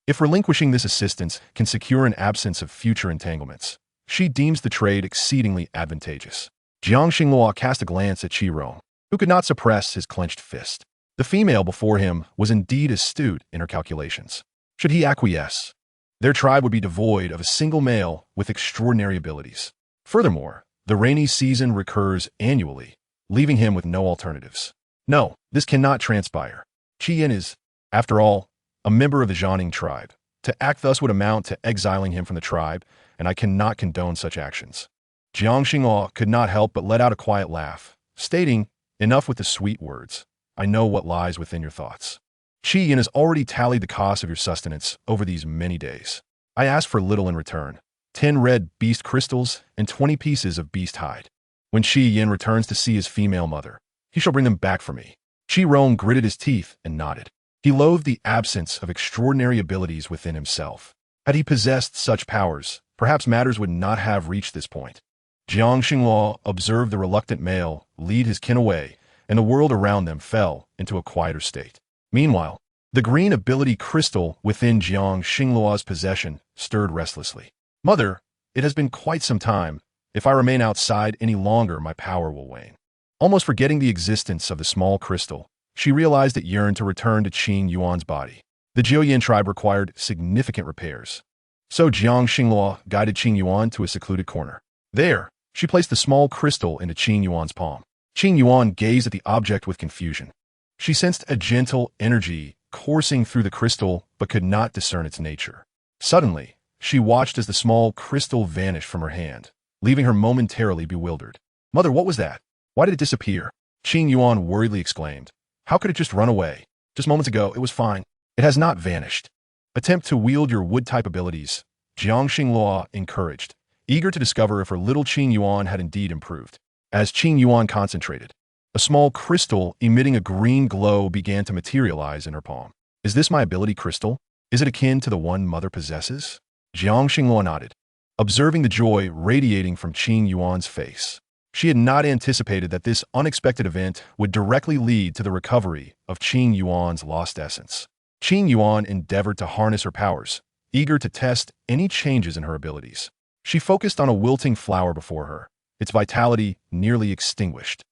If relinquishing this assistance can secure an absence of future entanglements, she deems the trade exceedingly advantageous. Jiang Xinghua cast a glance at Qi Rong, who could not suppress his clenched fist. The female before him was indeed astute in her calculations. Should he acquiesce, their tribe would be devoid of a single male with extraordinary abilities. Furthermore, the rainy season recurs annually, leaving him with no alternatives. No, this cannot transpire. Qi Yin is, after all, a member of the Jianing tribe. To act thus would amount to exiling him from the tribe, and I cannot condone such actions. Jiang Xinghua could not help but let out a quiet laugh, stating, enough with the sweet words. I know what lies within your thoughts. Qi Yin has already tallied the cost of your sustenance over these many days. I ask for little in return. 10 red beast crystals and 20 pieces of beast hide. When Qi Yin returns to see his female mother, he shall bring them back for me. Qi Rong gritted his teeth and nodded. He loathed the absence of extraordinary abilities within himself. Had he possessed such powers, perhaps matters would not have reached this point. Jiang Xinghua observed the reluctant male lead his kin away, and the world around them fell into a quieter state. Meanwhile, the green ability crystal within Jiang Xinghua's possession stirred restlessly. Mother, it has been quite some time. If I remain outside any longer, my power will wane. Almost forgetting the existence of the small crystal, she realized it yearned to return to Qing Yuan's body. The Jiaoyin tribe required significant repairs. So Jiang Xinghua guided Qing Yuan to a secluded corner. There, she placed the small crystal into Qing Yuan's palm. Qing Yuan gazed at the object with confusion. She sensed a gentle energy coursing through the crystal but could not discern its nature. Suddenly, she watched as the small crystal vanished from her hand, leaving her momentarily bewildered. Mother, what was that? Why did it disappear? Qing Yuan worriedly exclaimed. How could it just run away? Just moments ago, it was fine. It has not vanished. Attempt to wield your wood-type abilities, Jiang Xinghua encouraged, eager to discover if her little Qing Yuan had indeed improved. As Qing Yuan concentrated, a small crystal emitting a green glow began to materialize in her palm. Is this my ability crystal? Is it akin to the one Mother possesses? Jiang Xinghua nodded, observing the joy radiating from Qing Yuan's face. She had not anticipated that this unexpected event would directly lead to the recovery of Qing Yuan's lost essence. Qing Yuan endeavored to harness her powers, eager to test any changes in her abilities. She focused on a wilting flower before her, its vitality nearly extinguished.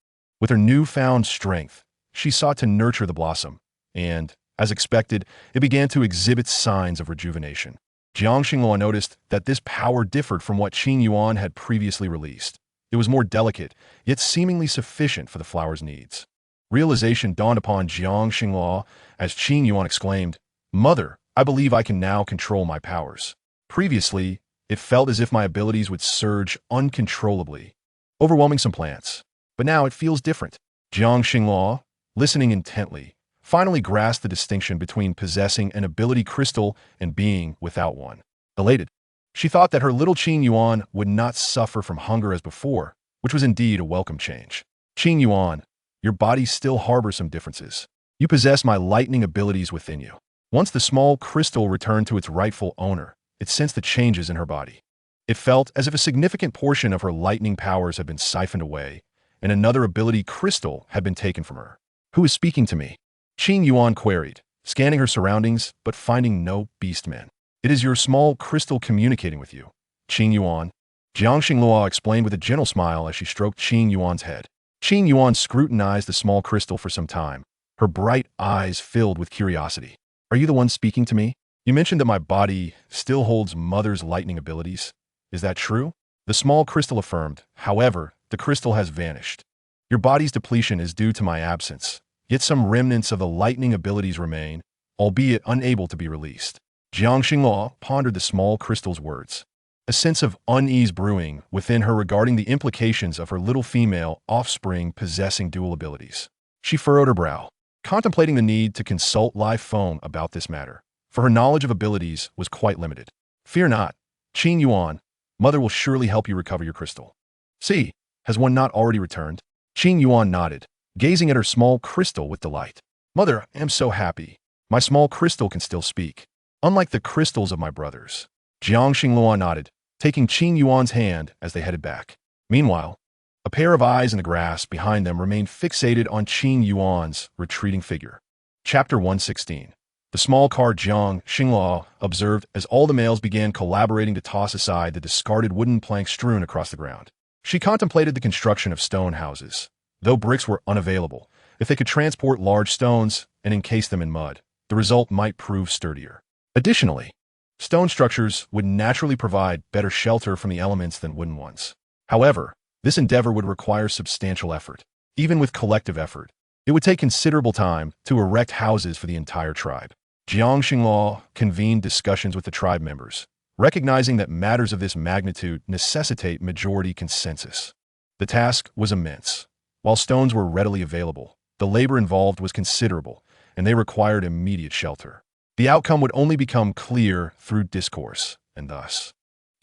With her newfound strength, she sought to nurture the blossom, and, as expected, it began to exhibit signs of rejuvenation. Jiang Xinghua noticed that this power differed from what Qing Yuan had previously released. It was more delicate, yet seemingly sufficient for the flower's needs. Realization dawned upon Jiang Xinghua as Qing Yuan exclaimed, "Mother, I believe I can now control my powers." Previously, it felt as if my abilities would surge uncontrollably, overwhelming some plants. But now it feels different. Jiang Xinghua, listening intently, finally grasped the distinction between possessing an ability crystal and being without one. Elated, she thought that her little Qing Yuan would not suffer from hunger as before, which was indeed a welcome change. Qing Yuan, your body still harbors some differences. You possess my lightning abilities within you. Once the small crystal returned to its rightful owner, it sensed the changes in her body. It felt as if a significant portion of her lightning powers had been siphoned away, and another ability crystal had been taken from her. Who is speaking to me? Qing Yuan queried, scanning her surroundings but finding no beastmen. It is your small crystal communicating with you, Qing Yuan. Jiang Xinghua explained with a gentle smile as she stroked Qing Yuan's head. Qing Yuan scrutinized the small crystal for some time, her bright eyes filled with curiosity. Are you the one speaking to me? You mentioned that my body still holds Mother's lightning abilities. Is that true? The small crystal affirmed. However, the crystal has vanished. Your body's depletion is due to my absence, yet some remnants of the lightning abilities remain, albeit unable to be released. Jiang Xinghua pondered the small crystal's words. A sense of unease brewing within her regarding the implications of her little female offspring possessing dual abilities. She furrowed her brow, contemplating the need to consult live phone about this matter, for her knowledge of abilities was quite limited. Fear not, Qing Yuan, Mother will surely help you recover your crystal. See, has one not already returned? Qing Yuan nodded, gazing at her small crystal with delight. Mother, I am so happy. My small crystal can still speak, unlike the crystals of my brothers. Jiang Xinghua nodded, taking Qing Yuan's hand as they headed back. Meanwhile, a pair of eyes in the grass behind them remained fixated on Qing Yuan's retreating figure. Chapter 116. The small car Jiang Xinghua observed as all the males began collaborating to toss aside the discarded wooden planks strewn across the ground. She contemplated the construction of stone houses. Though bricks were unavailable, if they could transport large stones and encase them in mud, the result might prove sturdier. Additionally, stone structures would naturally provide better shelter from the elements than wooden ones. However, this endeavor would require substantial effort. Even with collective effort, it would take considerable time to erect houses for the entire tribe. Jiang Xinghua convened discussions with the tribe members, recognizing that matters of this magnitude necessitate majority consensus. The task was immense. While stones were readily available, the labor involved was considerable, and they required immediate shelter. The outcome would only become clear through discourse, and thus,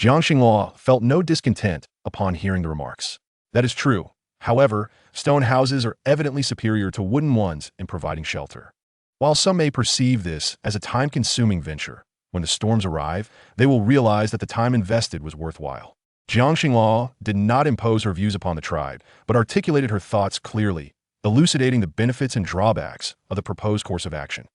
Jiang Xinghua felt no discontent upon hearing the remarks. That is true. However, stone houses are evidently superior to wooden ones in providing shelter. While some may perceive this as a time-consuming venture, when the storms arrive, they will realize that the time invested was worthwhile. Jiang Xinghua did not impose her views upon the tribe, but articulated her thoughts clearly, elucidating the benefits and drawbacks of the proposed course of action.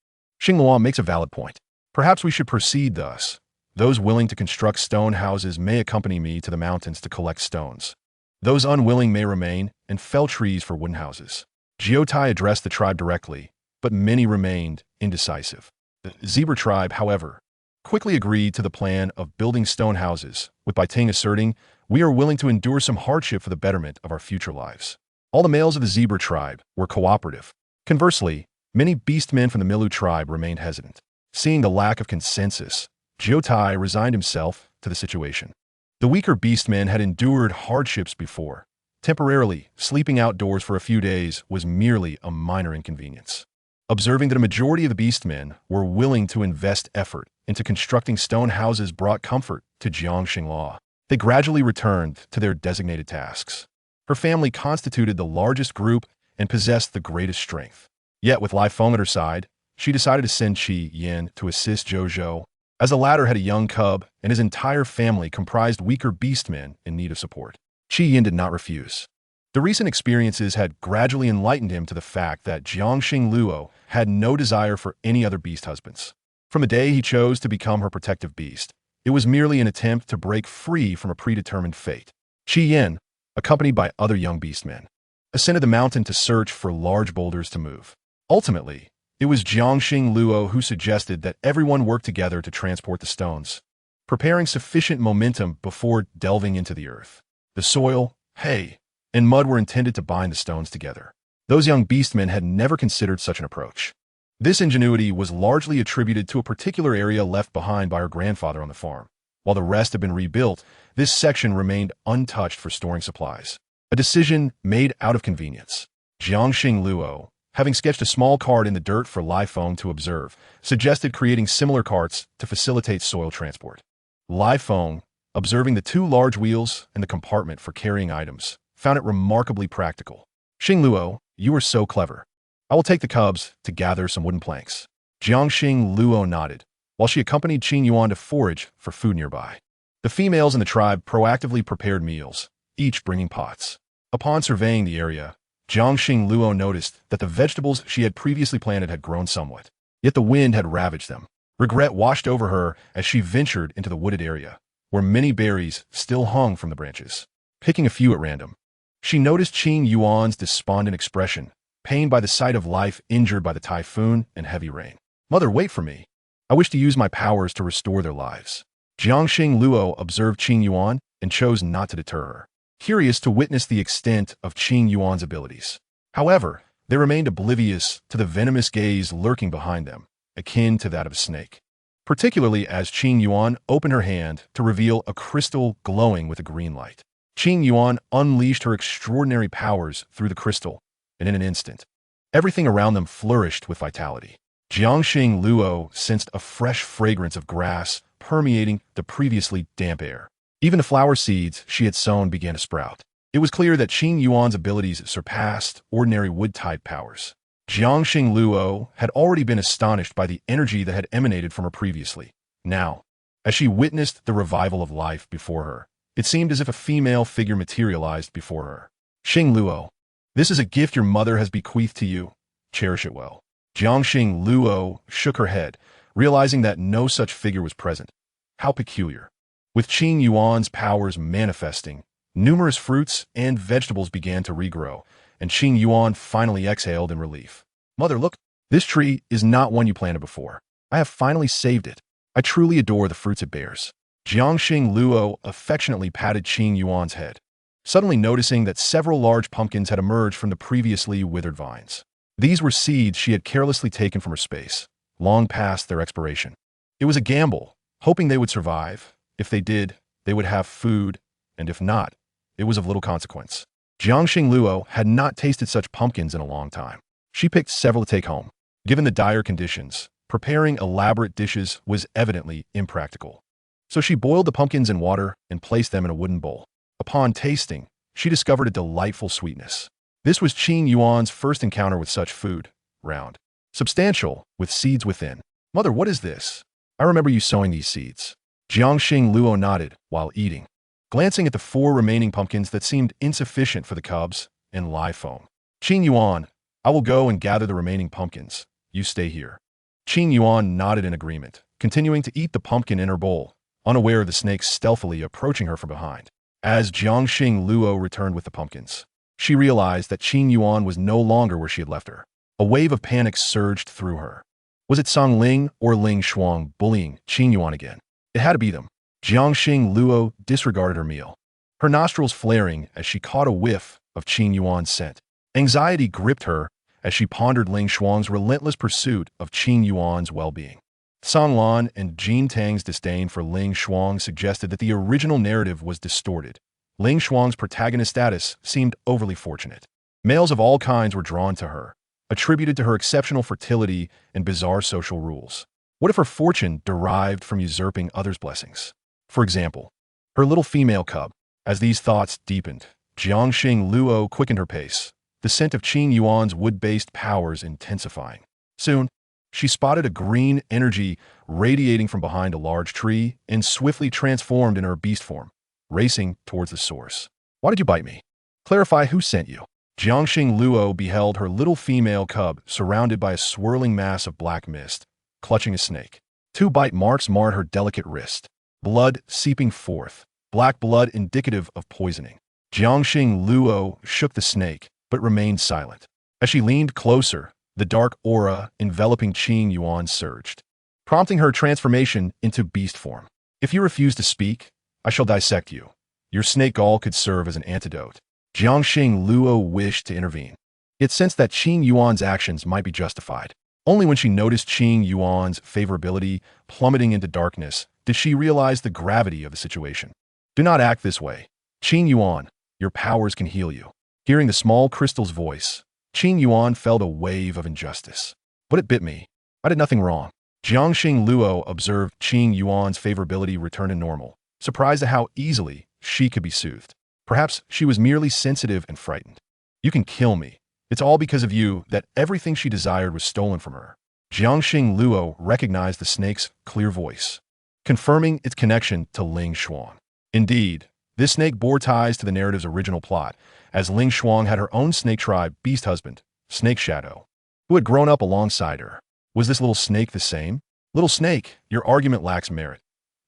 Xinghua makes a valid point. Perhaps we should proceed thus. Those willing to construct stone houses may accompany me to the mountains to collect stones. Those unwilling may remain and fell trees for wooden houses. Jiotai addressed the tribe directly, but many remained indecisive. The zebra tribe, however, quickly agreed to the plan of building stone houses, with Baiting asserting, "We are willing to endure some hardship for the betterment of our future lives." All the males of the zebra tribe were cooperative. Conversely, many beastmen from the Milu tribe remained hesitant. Seeing the lack of consensus, Jiotai resigned himself to the situation. The weaker beastmen had endured hardships before. Temporarily, sleeping outdoors for a few days was merely a minor inconvenience. Observing that a majority of the beastmen were willing to invest effort into constructing stone houses brought comfort to Jiang Xinghua. They gradually returned to their designated tasks. Her family constituted the largest group and possessed the greatest strength. Yet, with Lai Feng at her side, she decided to send Qi Yin to assist Zhou, as the latter had a young cub and his entire family comprised weaker beastmen in need of support. Qi Yin did not refuse. The recent experiences had gradually enlightened him to the fact that Jiangxing Luo had no desire for any other beast husbands. From the day he chose to become her protective beast, it was merely an attempt to break free from a predetermined fate. Qi Yin, accompanied by other young beastmen, ascended the mountain to search for large boulders to move. Ultimately, it was Jiangxing Luo who suggested that everyone work together to transport the stones, preparing sufficient momentum before delving into the earth. The soil, hay, and mud were intended to bind the stones together. Those young beastmen had never considered such an approach. This ingenuity was largely attributed to a particular area left behind by her grandfather on the farm. While the rest had been rebuilt, this section remained untouched for storing supplies. A decision made out of convenience. Jiangxing Luo, having sketched a small cart in the dirt for Lai Feng to observe, suggested creating similar carts to facilitate soil transport. Lai Feng, observing the two large wheels and the compartment for carrying items, found it remarkably practical. Xing Luo, you are so clever. I will take the cubs to gather some wooden planks. Jiangxing Luo nodded, while she accompanied Qin Yuan to forage for food nearby. The females in the tribe proactively prepared meals, each bringing pots. Upon surveying the area, Jiangxing Luo noticed that the vegetables she had previously planted had grown somewhat, yet the wind had ravaged them. Regret washed over her as she ventured into the wooded area, where many berries still hung from the branches. Picking a few at random, she noticed Qin Yuan's despondent expression, pained by the sight of life injured by the typhoon and heavy rain. Mother, wait for me. I wish to use my powers to restore their lives. Jiangxing Luo observed Qin Yuan and chose not to deter her, curious to witness the extent of Qin Yuan's abilities. However, they remained oblivious to the venomous gaze lurking behind them, akin to that of a snake. Particularly as Qin Yuan opened her hand to reveal a crystal glowing with a green light. Qin Yuan unleashed her extraordinary powers through the crystal, and in an instant, everything around them flourished with vitality. Jiangxing Luo sensed a fresh fragrance of grass permeating the previously damp air. Even the flower seeds she had sown began to sprout. It was clear that Qin Yuan's abilities surpassed ordinary wood-type powers. Jiangxing Luo had already been astonished by the energy that had emanated from her previously. Now, as she witnessed the revival of life before her, it seemed as if a female figure materialized before her. Xing Luo, this is a gift your mother has bequeathed to you. Cherish it well. Jiangxing Luo shook her head, realizing that no such figure was present. How peculiar. With Qin Yuan's powers manifesting, numerous fruits and vegetables began to regrow, and Qin Yuan finally exhaled in relief. Mother, look, this tree is not one you planted before. I have finally saved it. I truly adore the fruits it bears. Jiangxing Luo affectionately patted Qin Yuan's head, suddenly noticing that several large pumpkins had emerged from the previously withered vines. These were seeds she had carelessly taken from her space, long past their expiration. It was a gamble, hoping they would survive. If they did, they would have food, and if not, it was of little consequence. Jiangxing Luo had not tasted such pumpkins in a long time. She picked several to take home. Given the dire conditions, preparing elaborate dishes was evidently impractical. So she boiled the pumpkins in water and placed them in a wooden bowl. Upon tasting, she discovered a delightful sweetness. This was Qin Yuan's first encounter with such food, round, substantial, with seeds within. Mother, what is this? I remember you sowing these seeds. Jiangxing Luo nodded while eating, glancing at the 4 remaining pumpkins that seemed insufficient for the cubs and Lai Feng. Qin Yuan, I will go and gather the remaining pumpkins. You stay here. Qin Yuan nodded in agreement, continuing to eat the pumpkin in her bowl, unaware of the snake stealthily approaching her from behind. As Jiangxing Luo returned with the pumpkins, she realized that Qin Yuan was no longer where she had left her. A wave of panic surged through her. Was it Song Ling or Ling Shuang bullying Qin Yuan again? It had to be them. Jiangxing Luo disregarded her meal, her nostrils flaring as she caught a whiff of Qin Yuan's scent. Anxiety gripped her as she pondered Ling Shuang's relentless pursuit of Qin Yuan's well-being. Song Lan and Jin Tang's disdain for Ling Shuang suggested that the original narrative was distorted. Ling Shuang's protagonist status seemed overly fortunate. Males of all kinds were drawn to her, attributed to her exceptional fertility and bizarre social rules. What if her fortune derived from usurping others' blessings? For example, her little female cub. As these thoughts deepened, Jiangxing Luo quickened her pace, the scent of Qing Yuan's wood-based powers intensifying. Soon, she spotted a green energy radiating from behind a large tree and swiftly transformed in her beast form, racing towards the source. Why did you bite me? Clarify who sent you. Jiangxing Luo beheld her little female cub surrounded by a swirling mass of black mist, clutching a snake. 2 bite marks marred her delicate wrist, blood seeping forth, black blood indicative of poisoning. Jiangxing Luo shook the snake, but remained silent. As she leaned closer, the dark aura enveloping Qing Yuan surged, prompting her transformation into beast form. If you refuse to speak, I shall dissect you. Your snake gall could serve as an antidote. Jiangxing Luo wished to intervene. It sensed that Qing Yuan's actions might be justified. Only when she noticed Qing Yuan's favorability plummeting into darkness did she realize the gravity of the situation. Do not act this way. Qing Yuan, your powers can heal you. Hearing the small crystal's voice, Qing Yuan felt a wave of injustice. But it bit me. I did nothing wrong. Jiangxing Luo observed Qing Yuan's favorability return to normal, surprised at how easily she could be soothed. Perhaps she was merely sensitive and frightened. You can kill me. It's all because of you that everything she desired was stolen from her. Jiangxing Luo recognized the snake's clear voice, confirming its connection to Ling Shuang. Indeed, this snake bore ties to the narrative's original plot, as Ling Shuang had her own snake tribe beast husband, Snake Shadow, who had grown up alongside her. Was this little snake the same? Little snake, your argument lacks merit.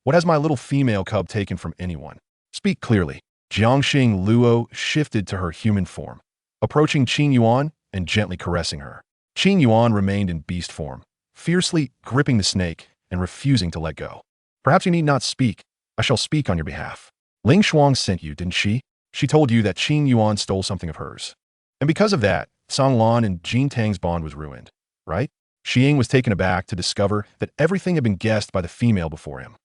What has my little female cub taken from anyone? Speak clearly. Jiangxing Luo shifted to her human form, approaching Qing Yuan and gently caressing her. Qing Yuan remained in beast form, fiercely gripping the snake and refusing to let go. Perhaps you need not speak. I shall speak on your behalf. Ling Shuang sent you, didn't she? She told you that Qing Yuan stole something of hers. And because of that, Song Lan and Jin Tang's bond was ruined, right? Xiying was taken aback to discover that everything had been guessed by the female before him.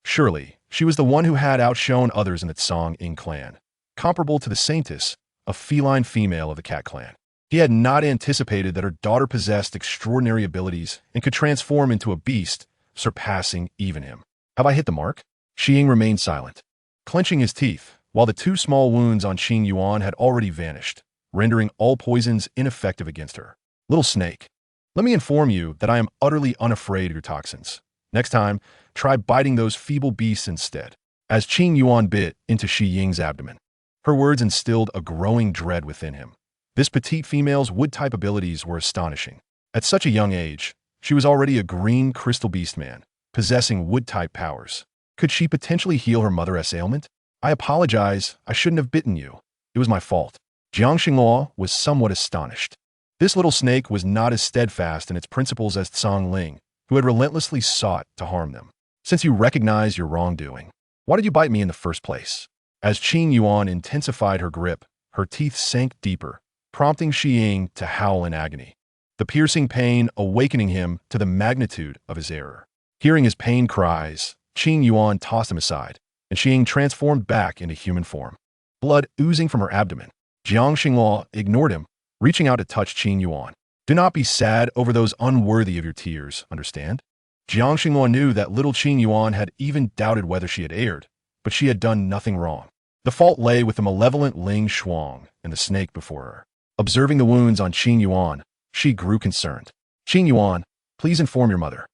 Surely, she was the one who had outshone others in the Song Ying clan, comparable to the Saintess, a feline female of the Cat clan. He had not anticipated that her daughter possessed extraordinary abilities and could transform into a beast, surpassing even him. Have I hit the mark? Xiying remained silent, clenching his teeth, while the 2 small wounds on Qing Yuan had already vanished, rendering all poisons ineffective against her. Little snake, let me inform you that I am utterly unafraid of your toxins. Next time, try biting those feeble beasts instead. As Qing Yuan bit into Xiying's abdomen, her words instilled a growing dread within him. This petite female's wood-type abilities were astonishing. At such a young age, she was already a green crystal beast man, possessing wood-type powers. Could she potentially heal her mother's ailment? I apologize, I shouldn't have bitten you. It was my fault. Jiangxing Luo was somewhat astonished. This little snake was not as steadfast in its principles as Tsang Ling, who had relentlessly sought to harm them. Since you recognize your wrongdoing, why did you bite me in the first place? As Qing Yuan intensified her grip, her teeth sank deeper, prompting Xiying to howl in agony, the piercing pain awakening him to the magnitude of his error. Hearing his pain cries, Qing Yuan tossed him aside, and Xiying transformed back into human form, blood oozing from her abdomen. Jiangxing Luo ignored him, reaching out to touch Qing Yuan. Do not be sad over those unworthy of your tears, understand? Jiangxing Luo knew that little Qing Yuan had even doubted whether she had erred, but she had done nothing wrong. The fault lay with the malevolent Ling Shuang and the snake before her. Observing the wounds on Qing Yuan, she grew concerned. Qing Yuan, please inform your mother.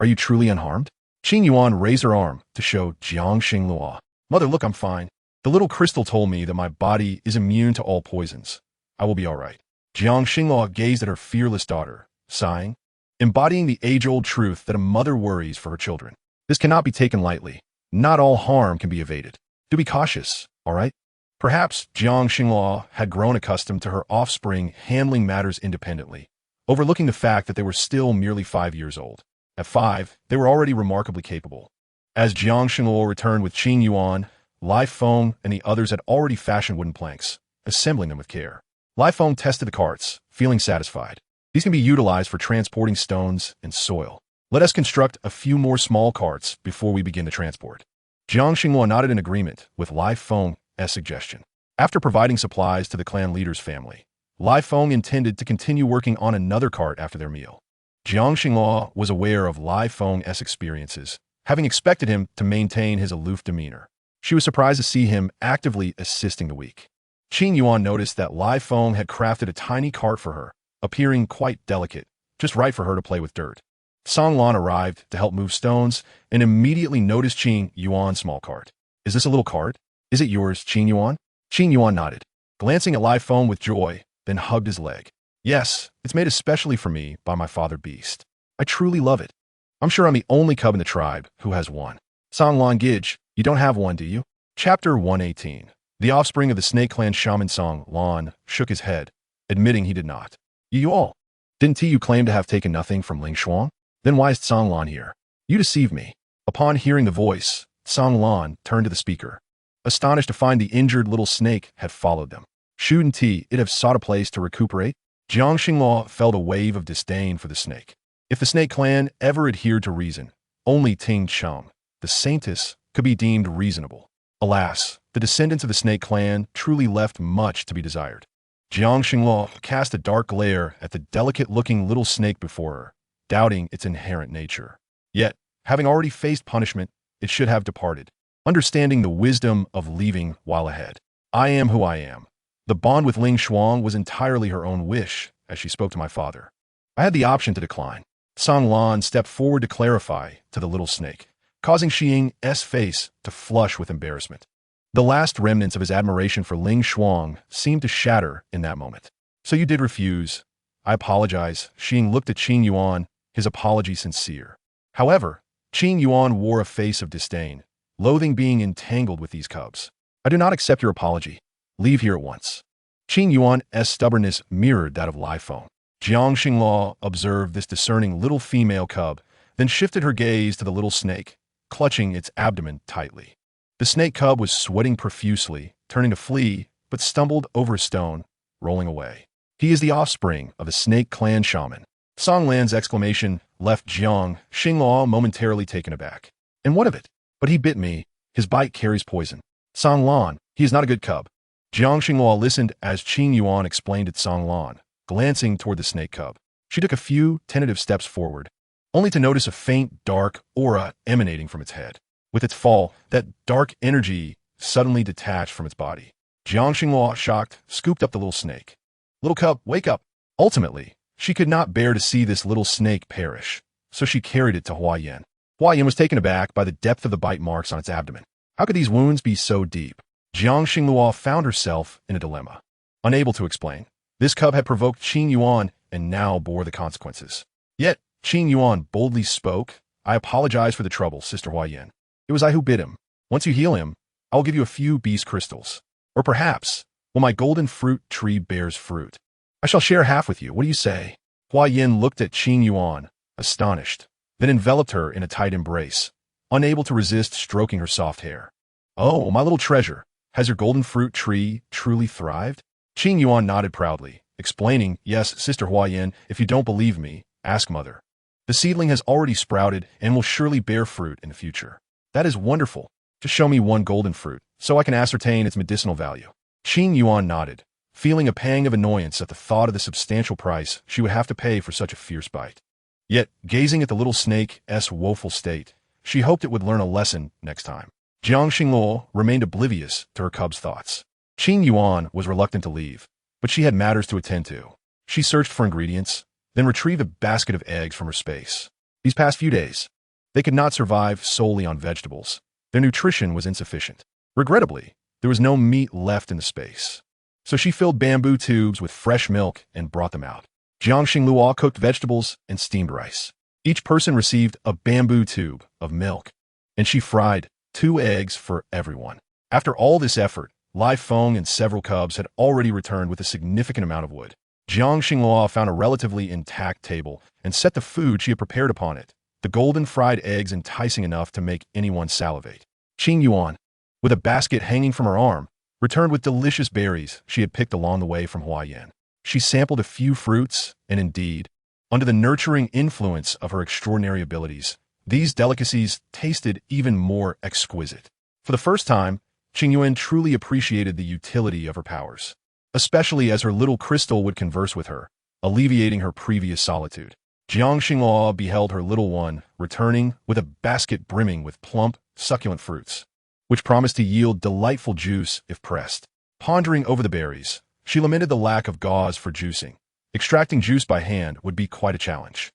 Are you truly unharmed? Qing Yuan raised her arm to show Jiangxing Luo. Mother, look, I'm fine. The little crystal told me that my body is immune to all poisons. I will be all right. Jiangxing Luo gazed at her fearless daughter, sighing, embodying the age-old truth that a mother worries for her children. This cannot be taken lightly. Not all harm can be evaded. Do be cautious, all right? Perhaps Jiangxing Luo had grown accustomed to her offspring handling matters independently, overlooking the fact that they were still merely 5 years old. At 5, they were already remarkably capable. As Jiangxing Luo returned with Qing Yuan, Lai Feng and the others had already fashioned wooden planks, assembling them with care. Lai Feng tested the carts, feeling satisfied. These can be utilized for transporting stones and soil. Let us construct a few more small carts before we begin the transport. Jiangxing Luo nodded in agreement with Lai Feng's suggestion. After providing supplies to the clan leader's family, Lai Feng intended to continue working on another cart after their meal. Jiangxing Luo was aware of Lai Feng's experiences, having expected him to maintain his aloof demeanor. She was surprised to see him actively assisting the weak. Qing Yuan noticed that Lai Feng had crafted a tiny cart for her, appearing quite delicate, just right for her to play with dirt. Song Lan arrived to help move stones and immediately noticed Qing Yuan's small cart. Is this a little cart? Is it yours, Qing Yuan? Qing Yuan nodded, glancing at Lai Feng with joy, then hugged his leg. Yes, it's made especially for me by my father Beast. I truly love it. I'm sure I'm the only cub in the tribe who has one. Song Lan Gij, you don't have one, do you? Chapter 118. The offspring of the Snake Clan shaman Song Lan shook his head, admitting he did not. You all. Didn't you claim to have taken nothing from Ling Shuang? Then why is Song Lan here? You deceived me. Upon hearing the voice, Song Lan turned to the speaker, astonished to find the injured little snake had followed them. Shouldn't it have sought a place to recuperate? Jiang Xingluo felt a wave of disdain for the snake. If the Snake Clan ever adhered to reason, only Ting Cheng, the saintess, could be deemed reasonable. Alas, the descendants of the Snake Clan truly left much to be desired. Jiang Xingluo cast a dark glare at the delicate-looking little snake before her, doubting its inherent nature. Yet, having already faced punishment, it should have departed, understanding the wisdom of leaving while ahead. I am who I am. The bond with Ling Shuang was entirely her own wish, as she spoke to my father. I had the option to decline. Song Lan stepped forward to clarify to the little snake, causing Xing's face to flush with embarrassment. The last remnants of his admiration for Ling Shuang seemed to shatter in that moment. So you did refuse. I apologize. Xing looked at Qing Yuan, his apology sincere. However, Qing Yuan wore a face of disdain, loathing being entangled with these cubs. I do not accept your apology. Leave here at once. Qing Yuan's stubbornness mirrored that of Lai Feng. Jiang Xingluo observed this discerning little female cub, then shifted her gaze to the little snake, clutching its abdomen tightly. The snake cub was sweating profusely, turning to flee, but stumbled over a stone, rolling away. He is the offspring of the Snake Clan shaman. Song Lan's exclamation left Jiang Xingluo momentarily taken aback. And what of it? But he bit me. His bite carries poison. Song Lan, he is not a good cub. Jiang Xingluo listened as Qing Yuan explained it Song Lan, glancing toward the snake cub. She took a few tentative steps forward, only to notice a faint, dark aura emanating from its head. With its fall, that dark energy suddenly detached from its body. Jiang Xingluo, shocked, scooped up the little snake. Little cub, wake up. Ultimately, she could not bear to see this little snake perish, so she carried it to Huayan. Huayan was taken aback by the depth of the bite marks on its abdomen. How could these wounds be so deep? Jiang Xingluo found herself in a dilemma. Unable to explain, this cub had provoked Qing Yuan and now bore the consequences. Yet, Qing Yuan boldly spoke, I apologize for the trouble, Sister Huayan. It was I who bit him. Once you heal him, I will give you a few beast crystals. Or perhaps, when my golden fruit tree bears fruit, I shall share half with you. What do you say? Huayan looked at Qing Yuan, astonished, then enveloped her in a tight embrace, unable to resist stroking her soft hair. Oh, my little treasure, has your golden fruit tree truly thrived? Qing Yuan nodded proudly, explaining, yes, Sister Huayan, if you don't believe me, ask Mother. The seedling has already sprouted and will surely bear fruit in the future. That is wonderful. Just show me one golden fruit, so I can ascertain its medicinal value. Qing Yuan nodded, feeling a pang of annoyance at the thought of the substantial price she would have to pay for such a fierce bite. Yet, gazing at the little snake's woeful state, she hoped it would learn a lesson next time. Jiang Xingluo remained oblivious to her cub's thoughts. Qing Yuan was reluctant to leave, but she had matters to attend to. She searched for ingredients, then retrieved a basket of eggs from her space. These past few days, they could not survive solely on vegetables. Their nutrition was insufficient. Regrettably, there was no meat left in the space. So she filled bamboo tubes with fresh milk and brought them out. Jiang Xingluo cooked vegetables and steamed rice. Each person received a bamboo tube of milk, and she fried 2 eggs for everyone. After all this effort, Lai Feng and several cubs had already returned with a significant amount of wood. Jiang Xingluo found a relatively intact table and set the food she had prepared upon it, the golden fried eggs enticing enough to make anyone salivate. Qing Yuan, with a basket hanging from her arm, returned with delicious berries she had picked along the way from Huayan. She sampled a few fruits, and indeed, under the nurturing influence of her extraordinary abilities, these delicacies tasted even more exquisite. For the first time, Qing Yuan truly appreciated the utility of her powers, especially as her little crystal would converse with her, alleviating her previous solitude. Jiang Xingluo beheld her little one returning with a basket brimming with plump, succulent fruits, which promised to yield delightful juice if pressed. Pondering over the berries, she lamented the lack of gauze for juicing. Extracting juice by hand would be quite a challenge.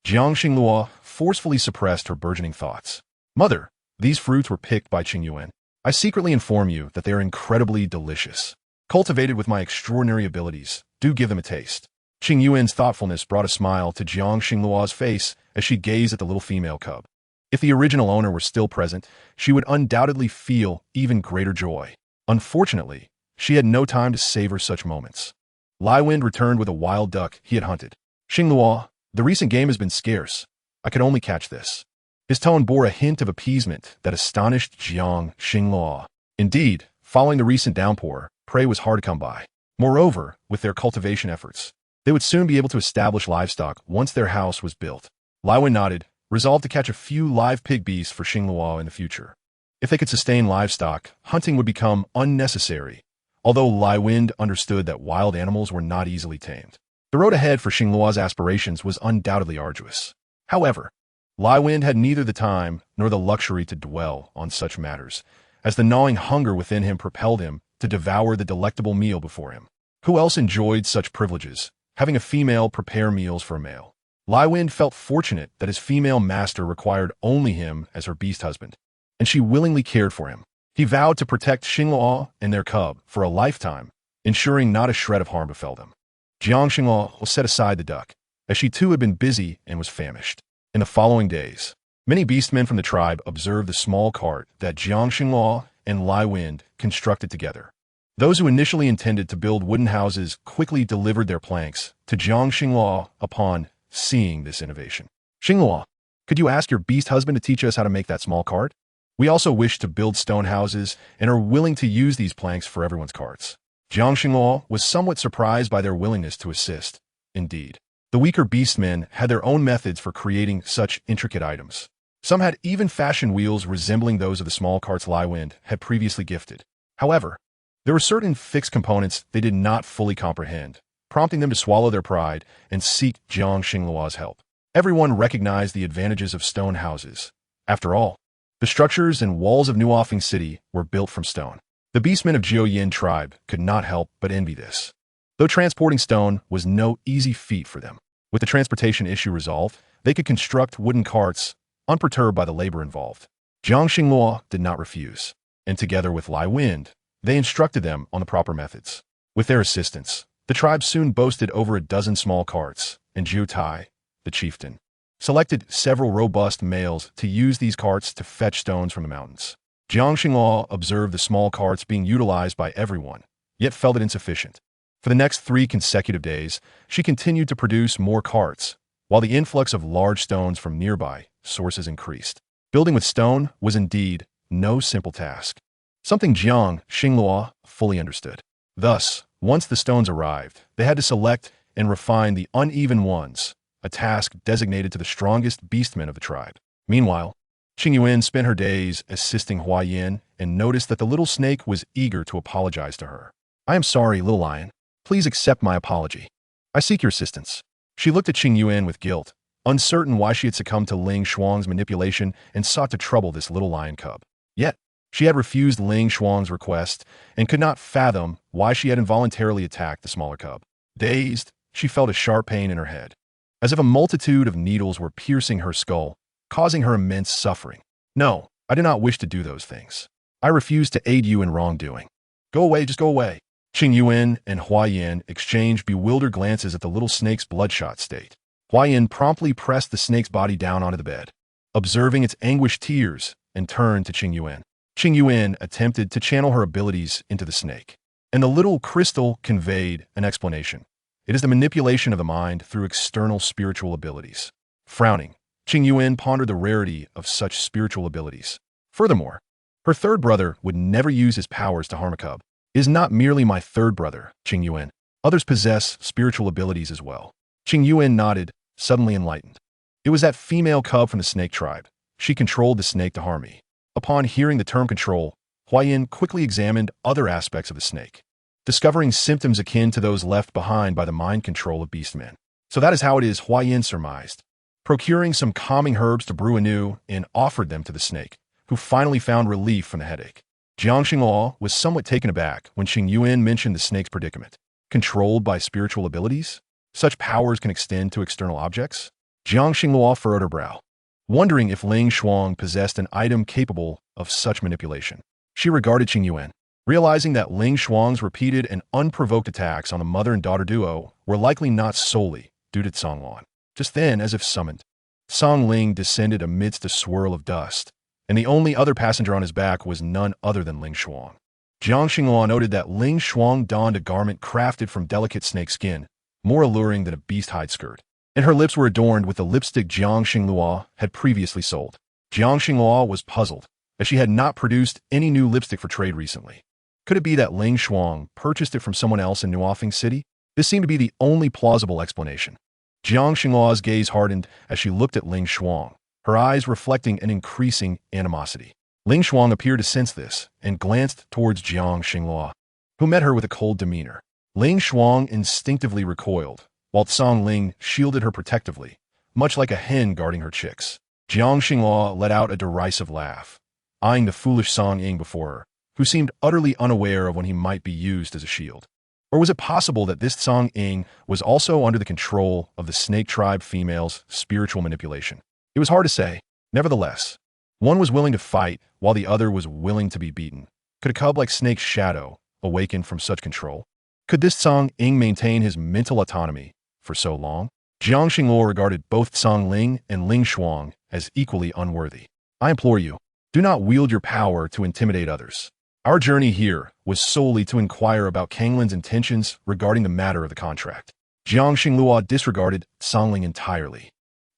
Jiang Xinglua forcefully suppressed her burgeoning thoughts. Mother, these fruits were picked by Qingyuan. I secretly inform you that they are incredibly delicious. Cultivated with my extraordinary abilities, do give them a taste. Qingyuan's thoughtfulness brought a smile to Jiang Xinglua's face as she gazed at the little female cub. If the original owner were still present, she would undoubtedly feel even greater joy. Unfortunately, she had no time to savor such moments. Lai Wind returned with a wild duck he had hunted. Xinglua, the recent game has been scarce. I could only catch this. His tone bore a hint of appeasement that astonished Jiang Xinglua. Indeed, following the recent downpour, prey was hard to come by. Moreover, with their cultivation efforts, they would soon be able to establish livestock once their house was built. Lai Wen nodded, resolved to catch a few live pig beasts for Xinglua in the future. If they could sustain livestock, hunting would become unnecessary, although Lai Wind understood that wild animals were not easily tamed. The road ahead for Xinglua's aspirations was undoubtedly arduous. However, Lai Wind had neither the time nor the luxury to dwell on such matters, as the gnawing hunger within him propelled him to devour the delectable meal before him. Who else enjoyed such privileges, having a female prepare meals for a male? Lai Wind felt fortunate that his female master required only him as her beast husband, and she willingly cared for him. He vowed to protect Xinglua and their cub for a lifetime, ensuring not a shred of harm befell them. Jiang Xinglua set aside the duck, as she too had been busy and was famished. In the following days, many beastmen from the tribe observed the small cart that Jiang Xinglua and Lai Wind constructed together. Those who initially intended to build wooden houses quickly delivered their planks to Jiang Xinglua upon seeing this innovation. Xinglua, could you ask your beast husband to teach us how to make that small cart? We also wish to build stone houses and are willing to use these planks for everyone's carts. Jiang Xinglua was somewhat surprised by their willingness to assist. Indeed, the weaker beastmen had their own methods for creating such intricate items. Some had even fashion wheels resembling those of the small carts Lai Wind had previously gifted. However, there were certain fixed components they did not fully comprehend, prompting them to swallow their pride and seek Jiang Xinglua's help. Everyone recognized the advantages of stone houses. After all, the structures and walls of Nuofeng City were built from stone. The beastmen of Jiuyin tribe could not help but envy this. Though transporting stone was no easy feat for them, with the transportation issue resolved, they could construct wooden carts, unperturbed by the labor involved. Jiang Xinglua did not refuse, and together with Lai Wind, they instructed them on the proper methods. With their assistance, the tribe soon boasted over a dozen small carts, and Jiu Tai, the chieftain, selected several robust males to use these carts to fetch stones from the mountains. Jiang Xinglua observed the small carts being utilized by everyone, yet felt it insufficient. For the next 3 consecutive days, she continued to produce more carts, while the influx of large stones from nearby sources increased. Building with stone was indeed no simple task, something Jiang Xinglua fully understood. Thus, once the stones arrived, they had to select and refine the uneven ones, a task designated to the strongest beastmen of the tribe. Meanwhile, Qingyuan spent her days assisting Huayin and noticed that the little snake was eager to apologize to her. I am sorry, little lion. Please accept my apology. I seek your assistance. She looked at Qingyuan with guilt, uncertain why she had succumbed to Ling Shuang's manipulation and sought to trouble this little lion cub. Yet, she had refused Ling Shuang's request and could not fathom why she had involuntarily attacked the smaller cub. Dazed, she felt a sharp pain in her head, as if a multitude of needles were piercing her skull, causing her immense suffering. No, I do not wish to do those things. I refuse to aid you in wrongdoing. Go away, just go away. Qingyuan and Huayin exchanged bewildered glances at the little snake's bloodshot state. Huayin promptly pressed the snake's body down onto the bed, observing its anguished tears, and turned to Qingyuan. Qingyuan attempted to channel her abilities into the snake, and the little crystal conveyed an explanation. It is the manipulation of the mind through external spiritual abilities. Frowning, Qingyuan pondered the rarity of such spiritual abilities. Furthermore, her third brother would never use his powers to harm a cub. It is not merely my third brother, Qingyuan. Others possess spiritual abilities as well. Qingyuan nodded, suddenly enlightened. It was that female cub from the snake tribe. She controlled the snake to harm me. Upon hearing the term control, Huayin quickly examined other aspects of the snake, discovering symptoms akin to those left behind by the mind control of beastmen. So that is how it is, Huayin surmised. Procuring some calming herbs to brew anew and offered them to the snake, who finally found relief from the headache. Jiang Xinghua was somewhat taken aback when Xing Yuan mentioned the snake's predicament. Controlled by spiritual abilities? Such powers can extend to external objects? Jiang Xinghua furrowed her brow, wondering if Ling Shuang possessed an item capable of such manipulation. She regarded Xing Yuan, realizing that Ling Shuang's repeated and unprovoked attacks on the mother and daughter duo were likely not solely due to Song Lan. Just then, as if summoned, Song Ling descended amidst a swirl of dust, and the only other passenger on his back was none other than Ling Shuang. Jiang Xinghua noted that Ling Shuang donned a garment crafted from delicate snake skin, more alluring than a beast hide skirt, and her lips were adorned with the lipstick Jiang Xinghua had previously sold. Jiang Xinghua was puzzled, as she had not produced any new lipstick for trade recently. Could it be that Ling Shuang purchased it from someone else in Nuofeng City? This seemed to be the only plausible explanation. Jiang Xinghua's gaze hardened as she looked at Ling Shuang, her eyes reflecting an increasing animosity. Ling Shuang appeared to sense this and glanced towards Jiang Xinghua, who met her with a cold demeanor. Ling Shuang instinctively recoiled, while Song Ling shielded her protectively, much like a hen guarding her chicks. Jiang Xinghua let out a derisive laugh, eyeing the foolish Song Ying before her, who seemed utterly unaware of when he might be used as a shield. Or was it possible that this Song Ying was also under the control of the snake tribe female's spiritual manipulation? It was hard to say. Nevertheless, one was willing to fight while the other was willing to be beaten. Could a cub like Snake's shadow awaken from such control? Could this Song Ying maintain his mental autonomy for so long? Jiang Xinghua regarded both Song Ling and Ling Shuang as equally unworthy. I implore you, do not wield your power to intimidate others. Our journey here was solely to inquire about Kanglin's intentions regarding the matter of the contract. Jiang Xinghua disregarded Song Ling entirely.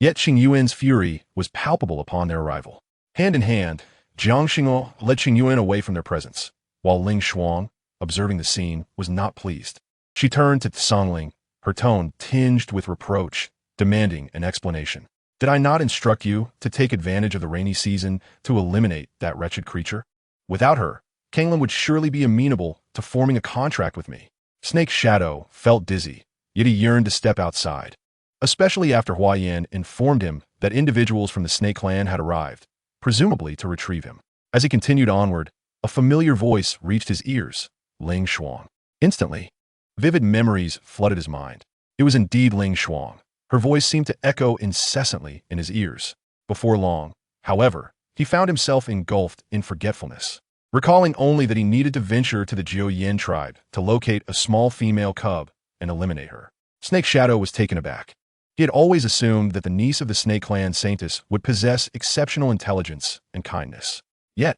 Yet Xing Yuan's fury was palpable upon their arrival. Hand in hand, Jiang Xinghua led Xing Yuan away from their presence, while Ling Shuang, observing the scene, was not pleased. She turned to Song Ling, her tone tinged with reproach, demanding an explanation. Did I not instruct you to take advantage of the rainy season to eliminate that wretched creature? Without her, Kanglin would surely be amenable to forming a contract with me. Snake's shadow felt dizzy, yet he yearned to step outside, especially after Hua Yan informed him that individuals from the Snake clan had arrived, presumably to retrieve him. As he continued onward, a familiar voice reached his ears, Ling Shuang. Instantly, vivid memories flooded his mind. It was indeed Ling Shuang. Her voice seemed to echo incessantly in his ears. Before long, however, he found himself engulfed in forgetfulness, recalling only that he needed to venture to the Jiu-Yin tribe to locate a small female cub and eliminate her. Snake's shadow was taken aback. He had always assumed that the niece of the Snake clan Saintess would possess exceptional intelligence and kindness. Yet,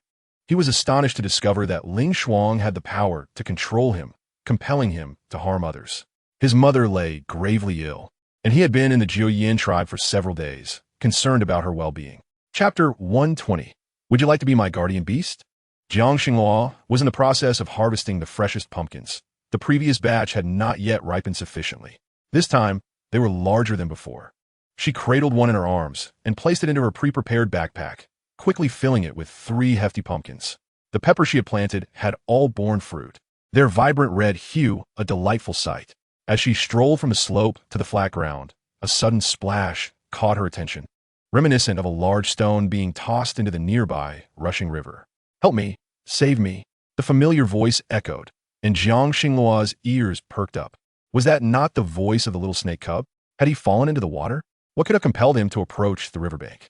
he was astonished to discover that Ling Shuang had the power to control him, compelling him to harm others. His mother lay gravely ill, and he had been in the Jiu-Yin tribe for several days, concerned about her well-being. Chapter 120. Would you like to be my guardian beast? Jiang Xinghua was in the process of harvesting the freshest pumpkins. The previous batch had not yet ripened sufficiently. This time, they were larger than before. She cradled one in her arms and placed it into her pre-prepared backpack, quickly filling it with 3 hefty pumpkins. The pepper she had planted had all borne fruit, their vibrant red hue a delightful sight. As she strolled from the slope to the flat ground, a sudden splash caught her attention, reminiscent of a large stone being tossed into the nearby rushing river. Help me, save me, the familiar voice echoed, and Jiang Xinghua's ears perked up. Was that not the voice of the little snake cub? Had he fallen into the water? What could have compelled him to approach the riverbank?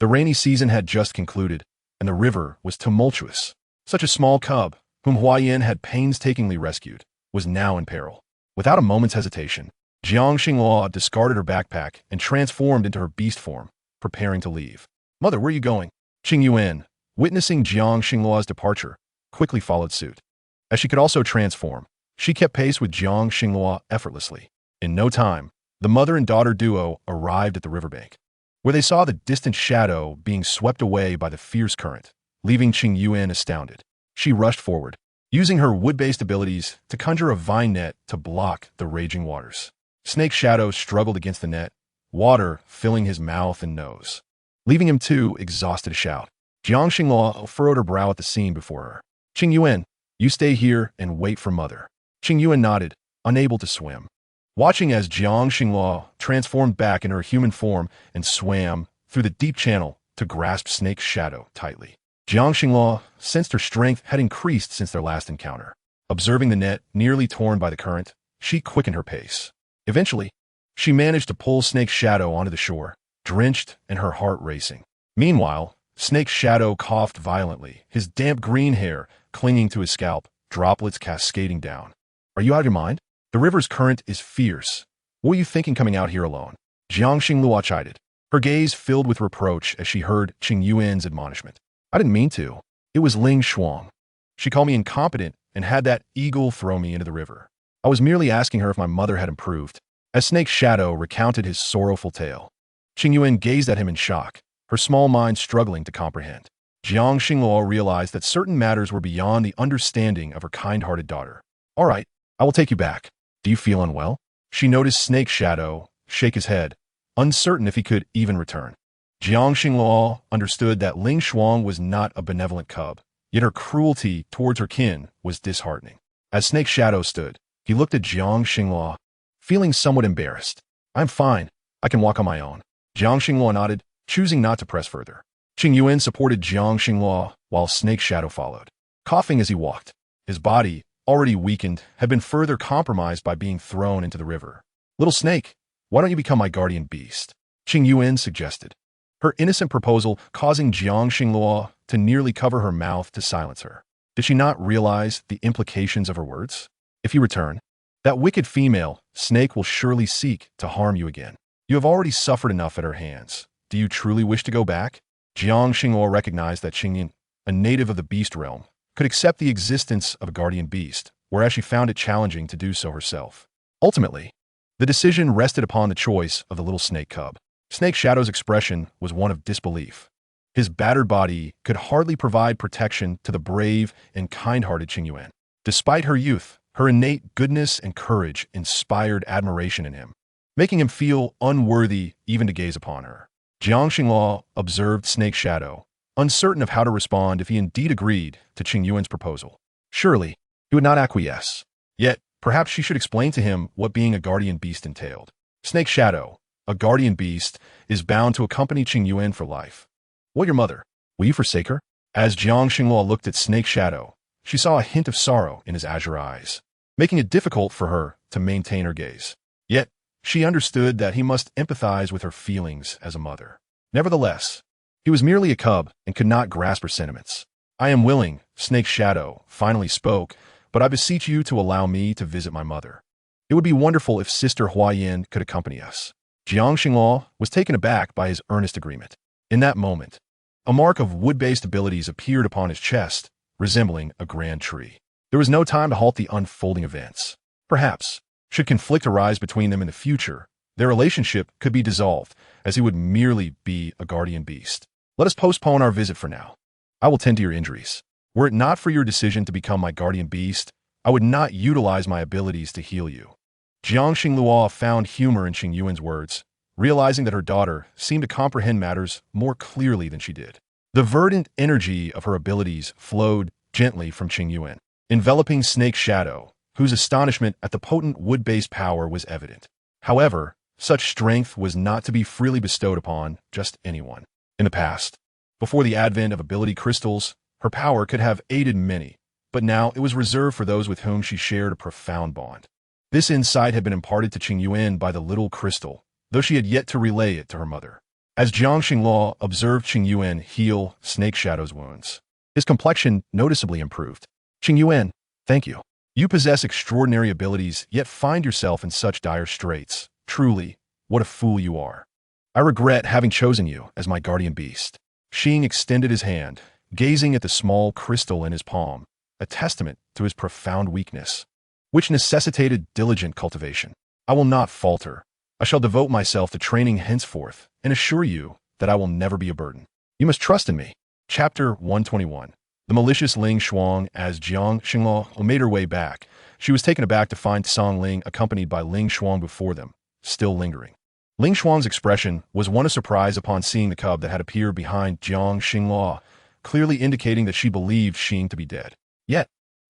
The rainy season had just concluded, and the river was tumultuous. Such a small cub, whom Hua Yan had painstakingly rescued, was now in peril. Without a moment's hesitation, Jiang Xinghua discarded her backpack and transformed into her beast form, preparing to leave. Mother, where are you going? Xing Yuan, witnessing Jiang Xinghua's departure, quickly followed suit. As she could also transform, she kept pace with Jiang Xinghua effortlessly. In no time, the mother and daughter duo arrived at the riverbank, where they saw the distant shadow being swept away by the fierce current, leaving Xing Yuan astounded. She rushed forward, using her wood-based abilities to conjure a vine net to block the raging waters. Snake's shadow struggled against the net, water filling his mouth and nose, leaving him too exhausted to shout. Jiang Xinghua furrowed her brow at the scene before her. Xing Yuan, you stay here and wait for mother. Xing Yuan nodded, unable to swim. Watching as Jiang Xinghua transformed back into her human form and swam through the deep channel to grasp Snake's shadow tightly. Jiang Xinghua sensed her strength had increased since their last encounter. Observing the net nearly torn by the current, she quickened her pace. Eventually, she managed to pull Snake's shadow onto the shore, drenched and her heart racing. Meanwhile, Snake's shadow coughed violently, his damp green hair clinging to his scalp, droplets cascading down. Are you out of your mind? The river's current is fierce. What were you thinking coming out here alone? Jiang Xinghua chided, her gaze filled with reproach as she heard Qing Yuan's admonishment. I didn't mean to. It was Ling Shuang. She called me incompetent and had that eagle throw me into the river. I was merely asking her if my mother had improved. As Snake's shadow recounted his sorrowful tale, Qing Yuan gazed at him in shock, her small mind struggling to comprehend. Jiang Xinghua realized that certain matters were beyond the understanding of her kind-hearted daughter. All right, I will take you back. Do you feel unwell? She noticed Snake's shadow shake his head, uncertain if he could even return. Jiang Xinghua understood that Ling Shuang was not a benevolent cub, yet her cruelty towards her kin was disheartening. As Snake's shadow stood, he looked at Jiang Xinghua, feeling somewhat embarrassed. I'm fine. I can walk on my own. Jiang Xinghua nodded, choosing not to press further. Qing Yuan supported Jiang Xinghua while Snake's shadow followed, coughing as he walked. His body, already weakened, had been further compromised by being thrown into the river. Little Snake, why don't you become my guardian beast? Qing Yuan suggested, her innocent proposal causing Jiang Xinghua to nearly cover her mouth to silence her. Did she not realize the implications of her words? If you return, that wicked female, Snake, will surely seek to harm you again. You have already suffered enough at her hands. Do you truly wish to go back? Jiang Xinghua recognized that Xingyin, a native of the beast realm, could accept the existence of a guardian beast, whereas she found it challenging to do so herself. Ultimately, the decision rested upon the choice of the little snake cub. Snake Shadow's expression was one of disbelief. His battered body could hardly provide protection to the brave and kind-hearted Qing Yuan. Despite her youth, her innate goodness and courage inspired admiration in him, making him feel unworthy even to gaze upon her. Jiang Xinghua observed Snake Shadow, uncertain of how to respond if he indeed agreed to Qing Yuan's proposal. Surely, he would not acquiesce. Yet, perhaps she should explain to him what being a guardian beast entailed. Snake Shadow, a guardian beast, is bound to accompany Qing Yuan for life. What, your mother? Will you forsake her? As Jiang Xinghua looked at Snake Shadow, she saw a hint of sorrow in his azure eyes, making it difficult for her to maintain her gaze. Yet, she understood that he must empathize with her feelings as a mother. Nevertheless, he was merely a cub and could not grasp her sentiments. I am willing, Snake Shadow finally spoke, but I beseech you to allow me to visit my mother. It would be wonderful if Sister Huayan could accompany us. Jiang Xinghua was taken aback by his earnest agreement. In that moment, a mark of wood-based abilities appeared upon his chest, resembling a grand tree. There was no time to halt the unfolding events. Perhaps, should conflict arise between them in the future, their relationship could be dissolved, as he would merely be a guardian beast. Let us postpone our visit for now. I will tend to your injuries. Were it not for your decision to become my guardian beast, I would not utilize my abilities to heal you. Jiang Xinghua found humor in Qing Yuan's words, realizing that her daughter seemed to comprehend matters more clearly than she did. The verdant energy of her abilities flowed gently from Qing Yuan, enveloping Snake Shadow, whose astonishment at the potent wood-based power was evident. However, such strength was not to be freely bestowed upon just anyone. In the past, before the advent of ability crystals, her power could have aided many, but now it was reserved for those with whom she shared a profound bond. This insight had been imparted to Qing Yuan by the little crystal, though she had yet to relay it to her mother. As Jiang Xinghua observed Qing Yuan heal Snake Shadow's wounds, his complexion noticeably improved. Qing Yuan, thank you. You possess extraordinary abilities, yet find yourself in such dire straits. Truly, what a fool you are. I regret having chosen you as my guardian beast. Xing extended his hand, gazing at the small crystal in his palm, a testament to his profound weakness, which necessitated diligent cultivation. I will not falter. I shall devote myself to training henceforth and assure you that I will never be a burden. You must trust in me. Chapter 121. The malicious Ling Shuang. As Jiang Xinghua made her way back, she was taken aback to find Song Ling accompanied by Ling Shuang before them, still lingering. Ling Shuang's expression was one of surprise upon seeing the cub that had appeared behind Jiang Xinghua, clearly indicating that she believed Xing to be dead. Yet,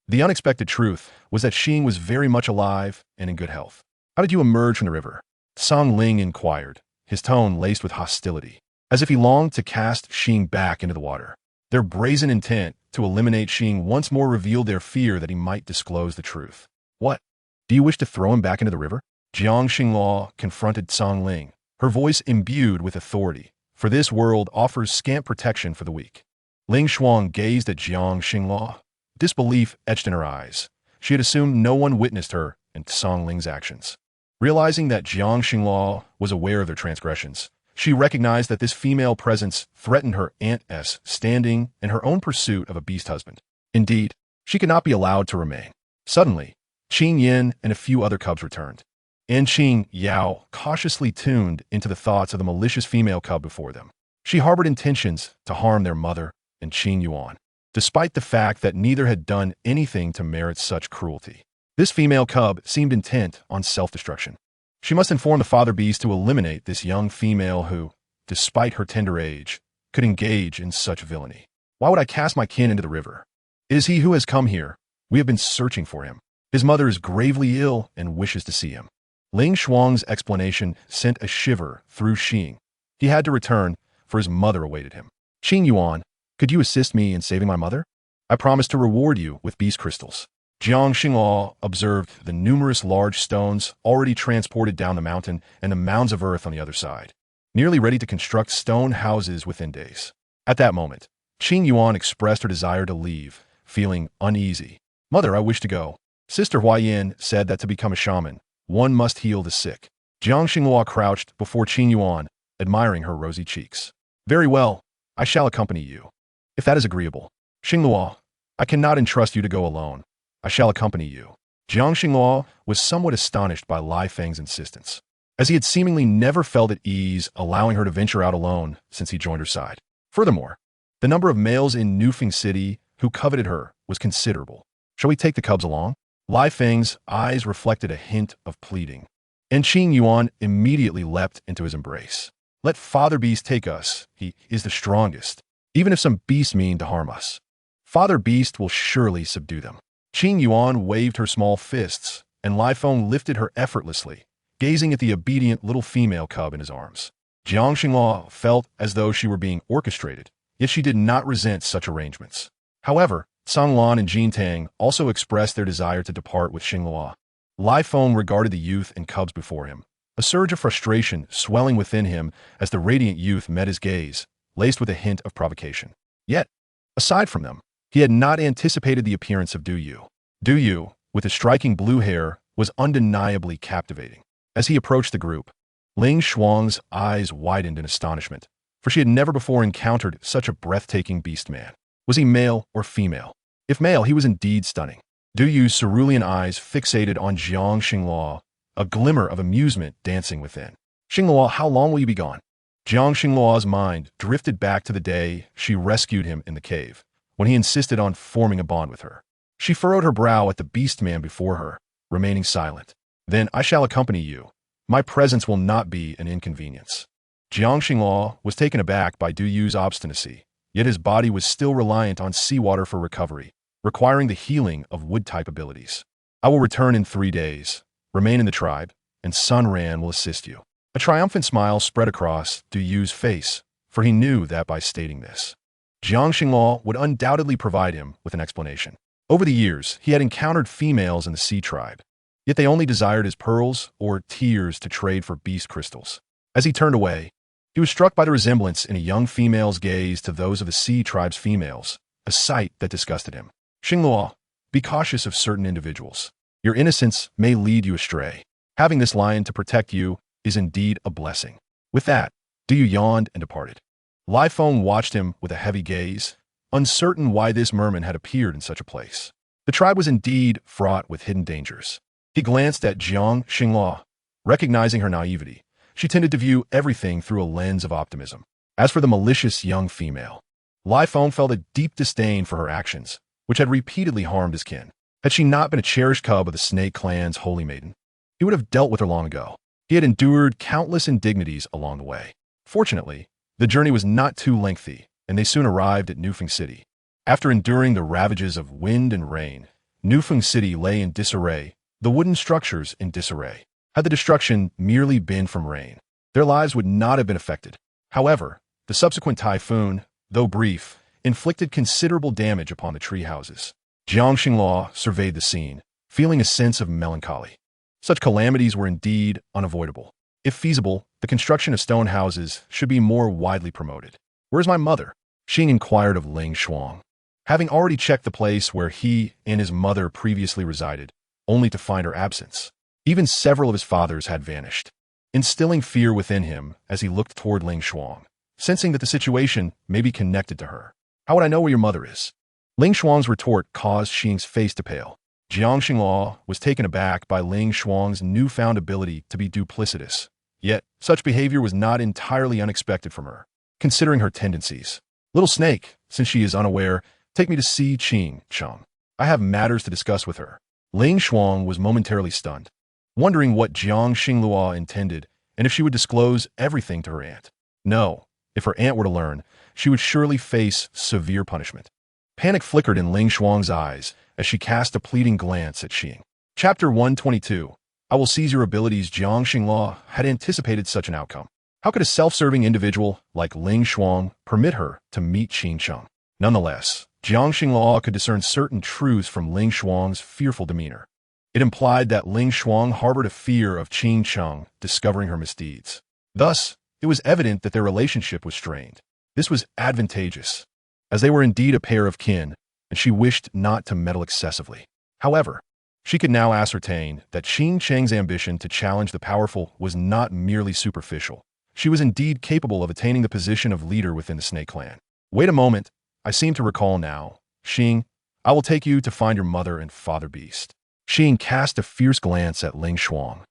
the unexpected truth was that Xing was very much alive and in good health. How did you emerge from the river? Song Ling inquired, his tone laced with hostility, as if he longed to cast Xing back into the water. Their brazen intent to eliminate Xing once more revealed their fear that he might disclose the truth. What? Do you wish to throw him back into the river? Jiang Xingluo confronted Song Ling, her voice imbued with authority, for this world offers scant protection for the weak. Ling Shuang gazed at Jiang Xingluo. Disbelief etched in her eyes. She had assumed no one witnessed her and Song Ling's actions. Realizing that Jiang Xingluo was aware of their transgressions, she recognized that this female presence threatened her aunt's standing in her own pursuit of a beast husband. Indeed, she could not be allowed to remain. Suddenly, Qin Yin and a few other cubs returned. And Qing Yao cautiously tuned into the thoughts of the malicious female cub before them. She harbored intentions to harm their mother and Qin Yuan, despite the fact that neither had done anything to merit such cruelty. This female cub seemed intent on self-destruction. She must inform the father beast to eliminate this young female who, despite her tender age, could engage in such villainy. Why would I cast my kin into the river? It is he who has come here. We have been searching for him. His mother is gravely ill and wishes to see him. Ling Shuang's explanation sent a shiver through Xing. He had to return, for his mother awaited him. Qin Yuan, could you assist me in saving my mother? I promise to reward you with beast crystals. Jiang Xingluo observed the numerous large stones already transported down the mountain and the mounds of earth on the other side, nearly ready to construct stone houses within days. At that moment, Qin Yuan expressed her desire to leave, feeling uneasy. Mother, I wish to go. Sister Huayin said that to become a shaman, one must heal the sick. Jiang Xingluo crouched before Qin Yuan, admiring her rosy cheeks. Very well, I shall accompany you. If that is agreeable. Xingluo, I cannot entrust you to go alone. I shall accompany you. Jiang Xingluo was somewhat astonished by Lai Feng's insistence, as he had seemingly never felt at ease allowing her to venture out alone since he joined her side. Furthermore, the number of males in Nufeng City who coveted her was considerable. Shall we take the cubs along? Lai Feng's eyes reflected a hint of pleading, and Qin Yuan immediately leapt into his embrace. Let Father Beast take us. He is the strongest, even if some beasts mean to harm us. Father Beast will surely subdue them. Qin Yuan waved her small fists, and Lai Feng lifted her effortlessly, gazing at the obedient little female cub in his arms. Jiang Xingluo felt as though she were being orchestrated, yet she did not resent such arrangements. However, Song Lan and Jin Tang also expressed their desire to depart with Xingluo. Lai Feng regarded the youth and cubs before him, a surge of frustration swelling within him as the radiant youth met his gaze, laced with a hint of provocation. Yet, aside from them, he had not anticipated the appearance of Du Yu. Du Yu, with his striking blue hair, was undeniably captivating. As he approached the group, Ling Shuang's eyes widened in astonishment, for she had never before encountered such a breathtaking beast man. Was he male or female? If male, he was indeed stunning. Du Yu's cerulean eyes fixated on Jiang Xingluo, a glimmer of amusement dancing within. Xingluo, how long will you be gone? Jiang Xingluo's mind drifted back to the day she rescued him in the cave, when he insisted on forming a bond with her. She furrowed her brow at the beast man before her, remaining silent. Then I shall accompany you. My presence will not be an inconvenience. Jiang Xingluo was taken aback by Du Yu's obstinacy, yet his body was still reliant on seawater for recovery, requiring the healing of wood-type abilities. I will return in 3 days. Remain in the tribe, and Sun Ran will assist you. A triumphant smile spread across Du Yu's face, for he knew that by stating this, Jiang Xingluo would undoubtedly provide him with an explanation. Over the years, he had encountered females in the sea tribe, yet they only desired his pearls or tears to trade for beast crystals. As he turned away, he was struck by the resemblance in a young female's gaze to those of the sea tribe's females, a sight that disgusted him. Xingluo, be cautious of certain individuals. Your innocence may lead you astray. Having this lion to protect you is indeed a blessing. With that, Du Yu yawned and departed. Lai Feng watched him with a heavy gaze, uncertain why this merman had appeared in such a place. The tribe was indeed fraught with hidden dangers. He glanced at Jiang Xingluo. Recognizing her naivety, she tended to view everything through a lens of optimism. As for the malicious young female, Lai Feng felt a deep disdain for her actions, which had repeatedly harmed his kin. Had she not been a cherished cub of the Snake Clan's holy maiden, he would have dealt with her long ago. He had endured countless indignities along the way. Fortunately, the journey was not too lengthy, and they soon arrived at Nufeng City. After enduring the ravages of wind and rain, Nufeng City lay in disarray, the wooden structures in disarray. Had the destruction merely been from rain, their lives would not have been affected. However, the subsequent typhoon, though brief, inflicted considerable damage upon the tree houses. Jiang Xinghua surveyed the scene, feeling a sense of melancholy. Such calamities were indeed unavoidable. If feasible, the construction of stone houses should be more widely promoted. "Where's my mother?" Xing inquired of Ling Shuang. Having already checked the place where he and his mother previously resided, only to find her absence. Even several of his fathers had vanished, instilling fear within him as he looked toward Ling Shuang, sensing that the situation may be connected to her. "How would I know where your mother is?" Ling Shuang's retort caused Xing's face to pale. Jiang Xinghua was taken aback by Ling Shuang's newfound ability to be duplicitous. Yet, such behavior was not entirely unexpected from her, considering her tendencies. "Little snake, since she is unaware, take me to see Qing Cheng. I have matters to discuss with her." Ling Shuang was momentarily stunned, wondering what Jiang Xinghua intended and if she would disclose everything to her aunt. No, if her aunt were to learn, she would surely face severe punishment. Panic flickered in Ling Shuang's eyes as she cast a pleading glance at Xing. Chapter 122. I will seize your abilities. Jiang Xinghua had anticipated such an outcome. How could a self-serving individual like Ling Shuang permit her to meet Qing Cheng? Nonetheless, Jiang Xinghua could discern certain truths from Ling Shuang's fearful demeanor. It implied that Ling Shuang harbored a fear of Qing Cheng discovering her misdeeds. Thus, it was evident that their relationship was strained. This was advantageous, as they were indeed a pair of kin, and she wished not to meddle excessively. However, she could now ascertain that Qing Cheng's ambition to challenge the powerful was not merely superficial. She was indeed capable of attaining the position of leader within the Snake Clan. "Wait a moment, I seem to recall now. Xing, I will take you to find your mother and father Beast." Xing cast a fierce glance at Ling Shuang.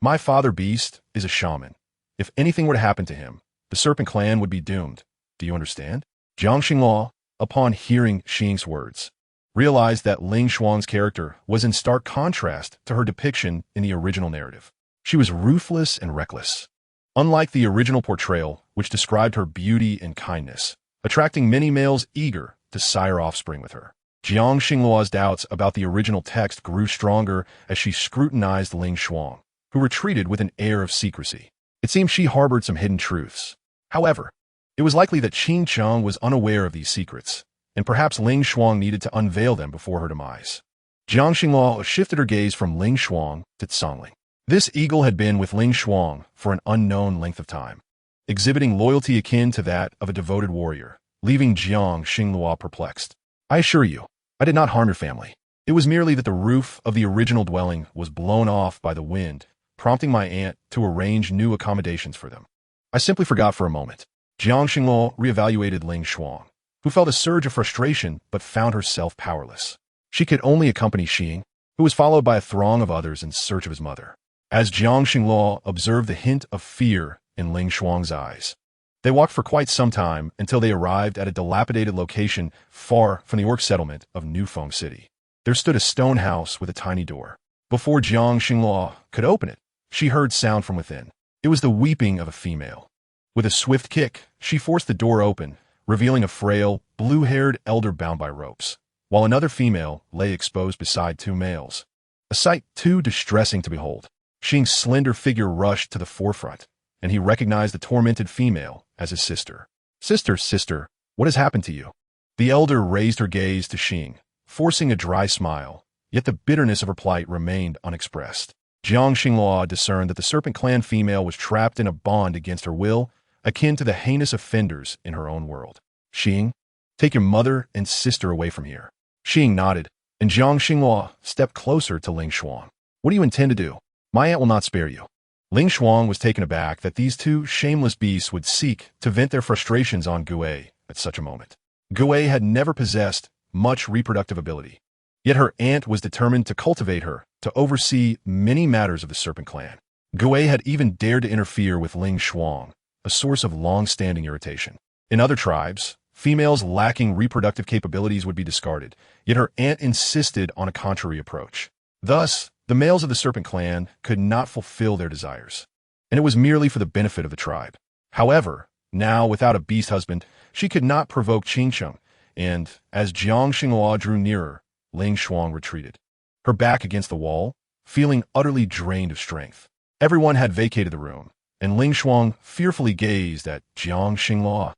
"My father Beast is a shaman. If anything were to happen to him, the Serpent Clan would be doomed. Do you understand?" Jiang Xinghua, upon hearing Xing's words, realized that Ling Shuang's character was in stark contrast to her depiction in the original narrative. She was ruthless and reckless, unlike the original portrayal, which described her beauty and kindness, attracting many males eager to sire offspring with her. Jiang Xinghua's doubts about the original text grew stronger as she scrutinized Ling Shuang, who retreated with an air of secrecy. It seemed she harbored some hidden truths. However, it was likely that Qing Cheng was unaware of these secrets, and perhaps Ling Shuang needed to unveil them before her demise. Jiang Xinghua shifted her gaze from Ling Shuang to Tsongling. This eagle had been with Ling Shuang for an unknown length of time, exhibiting loyalty akin to that of a devoted warrior, leaving Jiang Xinghua perplexed. "I assure you, I did not harm your family. It was merely that the roof of the original dwelling was blown off by the wind, prompting my aunt to arrange new accommodations for them. I simply forgot for a moment." Jiang Xinghua reevaluated Ling Shuang, who felt a surge of frustration but found herself powerless. She could only accompany Xing, who was followed by a throng of others in search of his mother. As Jiang Xinghua observed the hint of fear in Ling Shuang's eyes, they walked for quite some time until they arrived at a dilapidated location far from the orc settlement of Nufeng City. There stood a stone house with a tiny door. Before Jiang Xinghua could open it, she heard sound from within. It was the weeping of a female. With a swift kick, she forced the door open, revealing a frail, blue-haired elder bound by ropes, while another female lay exposed beside two males. A sight too distressing to behold. Xing's slender figure rushed to the forefront, and he recognized the tormented female as his sister. Sister, what has happened to you?" The elder raised her gaze to Xing, forcing a dry smile, yet the bitterness of her plight remained unexpressed. Jiang Xinghua discerned that the Serpent Clan female was trapped in a bond against her will, akin to the heinous offenders in her own world. "Xing, take your mother and sister away from here." Xing nodded, and Jiang Xinghua stepped closer to Ling Shuang. "What do you intend to do? My aunt will not spare you." Ling Shuang was taken aback that these two shameless beasts would seek to vent their frustrations on Gui at such a moment. Gui had never possessed much reproductive ability, yet her aunt was determined to cultivate her to oversee many matters of the Serpent Clan. Gui had even dared to interfere with Ling Shuang, a source of long-standing irritation. In other tribes, females lacking reproductive capabilities would be discarded, yet her aunt insisted on a contrary approach. Thus, the males of the Serpent Clan could not fulfill their desires, and it was merely for the benefit of the tribe. However, now without a beast husband, she could not provoke Qing Cheng, and as Jiang Xinghua drew nearer, Ling Shuang retreated, her back against the wall, feeling utterly drained of strength. Everyone had vacated the room, and Ling Shuang fearfully gazed at Jiang Xinghua.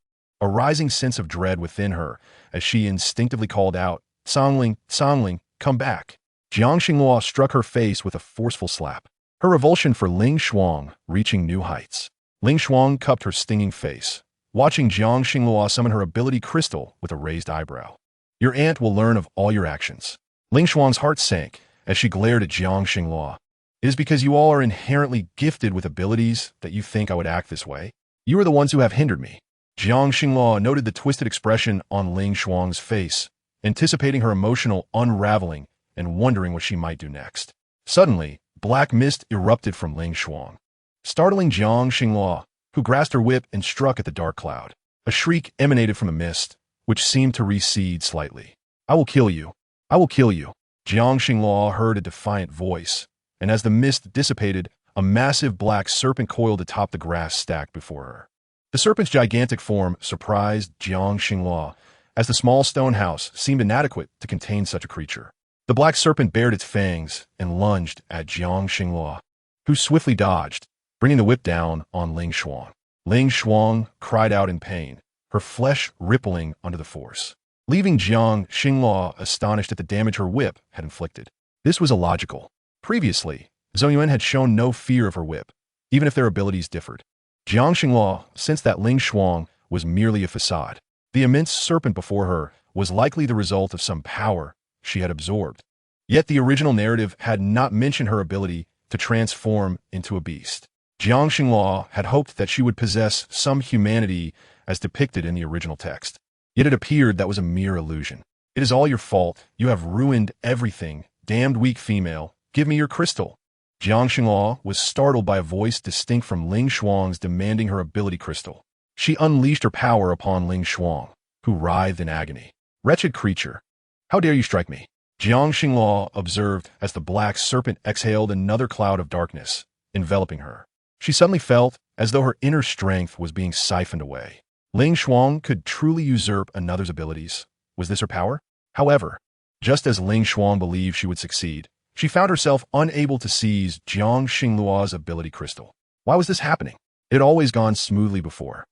a rising sense of dread within her as she instinctively called out, Songling, Songling, come back. Jiang Xinghua struck her face with a forceful slap, her revulsion for Ling Shuang reaching new heights. Ling Shuang cupped her stinging face, watching Jiang Xinghua summon her ability crystal with a raised eyebrow. Your aunt will learn of all your actions. Ling Shuang's heart sank as she glared at Jiang Xinghua. It is because you all are inherently gifted with abilities that you think I would act this way. You are the ones who have hindered me. Jiang Xinghua noted the twisted expression on Ling Shuang's face, anticipating her emotional unraveling and wondering what she might do next. Suddenly, black mist erupted from Ling Shuang, startling Jiang Xinghua, who grasped her whip and struck at the dark cloud. A shriek emanated from the mist, which seemed to recede slightly. I will kill you. I will kill you. Jiang Xinghua heard a defiant voice, and as the mist dissipated, a massive black serpent coiled atop the grass stacked before her. The serpent's gigantic form surprised Jiang Xinghua, as the small stone house seemed inadequate to contain such a creature. The black serpent bared its fangs and lunged at Jiang Xinghua, who swiftly dodged, bringing the whip down on Ling Shuang. Ling Shuang cried out in pain, her flesh rippling under the force, leaving Jiang Xinghua astonished at the damage her whip had inflicted. This was illogical. Previously, Zhou Yuan had shown no fear of her whip, even if their abilities differed. Jiang Xinghua sensed that Ling Shuang was merely a facade. The immense serpent before her was likely the result of some power she had absorbed. Yet the original narrative had not mentioned her ability to transform into a beast. Jiang Xinghua had hoped that she would possess some humanity as depicted in the original text. Yet it appeared that was a mere illusion. It is all your fault. You have ruined everything. Damned weak female. Give me your crystal. Jiang Xinghua was startled by a voice distinct from Ling Shuang's demanding her ability crystal. She unleashed her power upon Ling Shuang, who writhed in agony. Wretched creature! How dare you strike me? Jiang Xinghua observed as the black serpent exhaled another cloud of darkness, enveloping her. She suddenly felt as though her inner strength was being siphoned away. Ling Shuang could truly usurp another's abilities. Was this her power? However, just as Ling Shuang believed she would succeed, she found herself unable to seize Jiang Xingluo's ability crystal. Why was this happening? It had always gone smoothly before.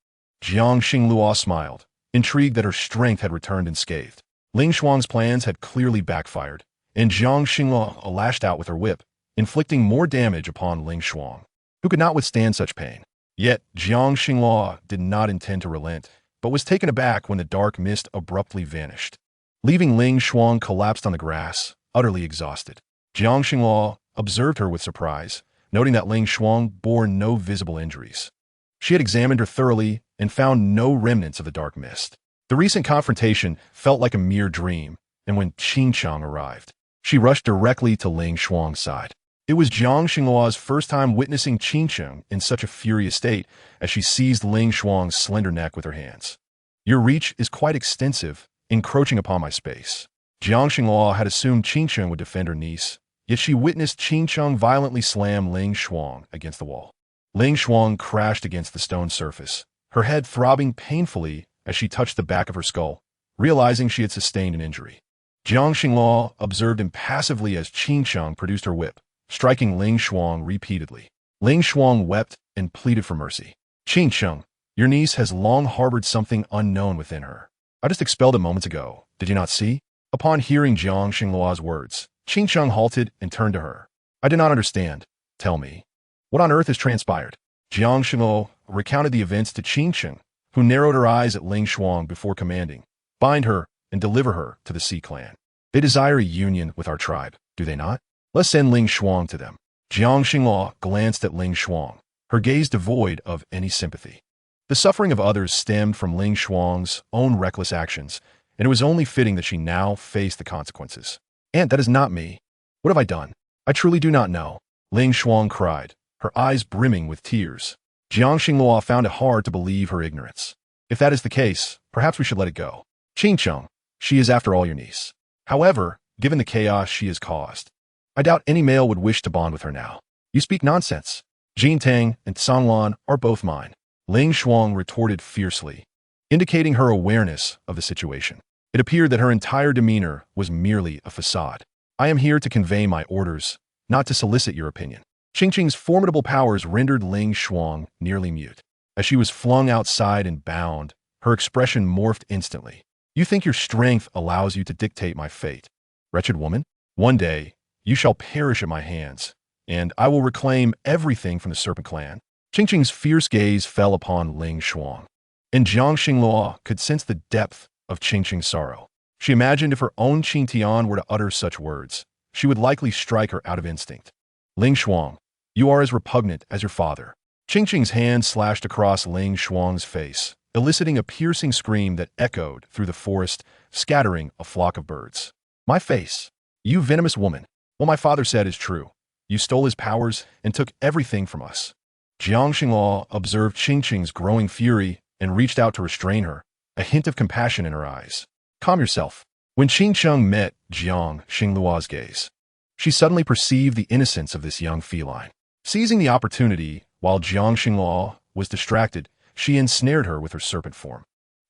Jiang Xingluo smiled, intrigued that her strength had returned unscathed. Ling Shuang's plans had clearly backfired, and Jiang Xingluo lashed out with her whip, inflicting more damage upon Ling Shuang, who could not withstand such pain. Yet, Jiang Xingluo did not intend to relent, but was taken aback when the dark mist abruptly vanished, leaving Ling Shuang collapsed on the grass, utterly exhausted. Jiang Xingluo observed her with surprise, noting that Ling Shuang bore no visible injuries. She had examined her thoroughly and found no remnants of the dark mist. The recent confrontation felt like a mere dream, and when Qin Chang arrived, she rushed directly to Ling Shuang's side. It was Jiang Xingluo's first time witnessing Qin Chang in such a furious state as she seized Ling Shuang's slender neck with her hands. Your reach is quite extensive, encroaching upon my space. Jiang Xingluo had assumed Qin Chang would defend her niece, yet she witnessed Qin Chang violently slam Ling Shuang against the wall. Ling Shuang crashed against the stone surface, her head throbbing painfully as she touched the back of her skull, realizing she had sustained an injury. Jiang Xingluo observed impassively as Qin Chang produced her whip, striking Ling Shuang repeatedly. Ling Shuang wept and pleaded for mercy. Qin Chang, your niece has long harbored something unknown within her. I just expelled it moments ago. Did you not see? Upon hearing Jiang Xingluo's words, Qin Chang halted and turned to her. I did not understand. Tell me, what on earth has transpired? Jiang Xingluo recounted the events to Qin Chang, who narrowed her eyes at Ling Shuang before commanding, bind her and deliver her to the Sea Clan. They desire a union with our tribe, do they not? Let's send Ling Shuang to them. Jiang Xingluo glanced at Ling Shuang, her gaze devoid of any sympathy. The suffering of others stemmed from Ling Shuang's own reckless actions, and it was only fitting that she now faced the consequences. Aunt, that is not me. What have I done? I truly do not know. Ling Shuang cried, her eyes brimming with tears. Jiang Xingluo found it hard to believe her ignorance. If that is the case, perhaps we should let it go. Qin Chang, she is after all your niece. However, given the chaos she has caused, I doubt any male would wish to bond with her now. You speak nonsense. Jin Tang and Songlan are both mine. Ling Shuang retorted fiercely, indicating her awareness of the situation. It appeared that her entire demeanor was merely a facade. I am here to convey my orders, not to solicit your opinion. Qing Qing's formidable powers rendered Ling Shuang nearly mute. As she was flung outside and bound, Her expression morphed instantly. You think your strength allows you to dictate my fate. Wretched woman, one day you shall perish at my hands, and I will reclaim everything from the Serpent Clan. Qingqing's fierce gaze fell upon Ling Shuang, and Jiang Xingluo could sense the depth of Qingqing's sorrow. She imagined if her own Qing Tian were to utter such words, she would likely strike her out of instinct. Ling Shuang, you are as repugnant as your father. Qingqing's hand slashed across Ling Shuang's face, eliciting a piercing scream that echoed through the forest, scattering a flock of birds. My face, you venomous woman. What my father said is true. You stole his powers and took everything from us. Jiang Xingluo observed Qingqing's growing fury and reached out to restrain her, a hint of compassion in her eyes. Calm yourself. When Qingqing met Jiang Xingluo's gaze, she suddenly perceived the innocence of this young feline. Seizing the opportunity, while Jiang Xingluo was distracted, she ensnared her with her serpent form.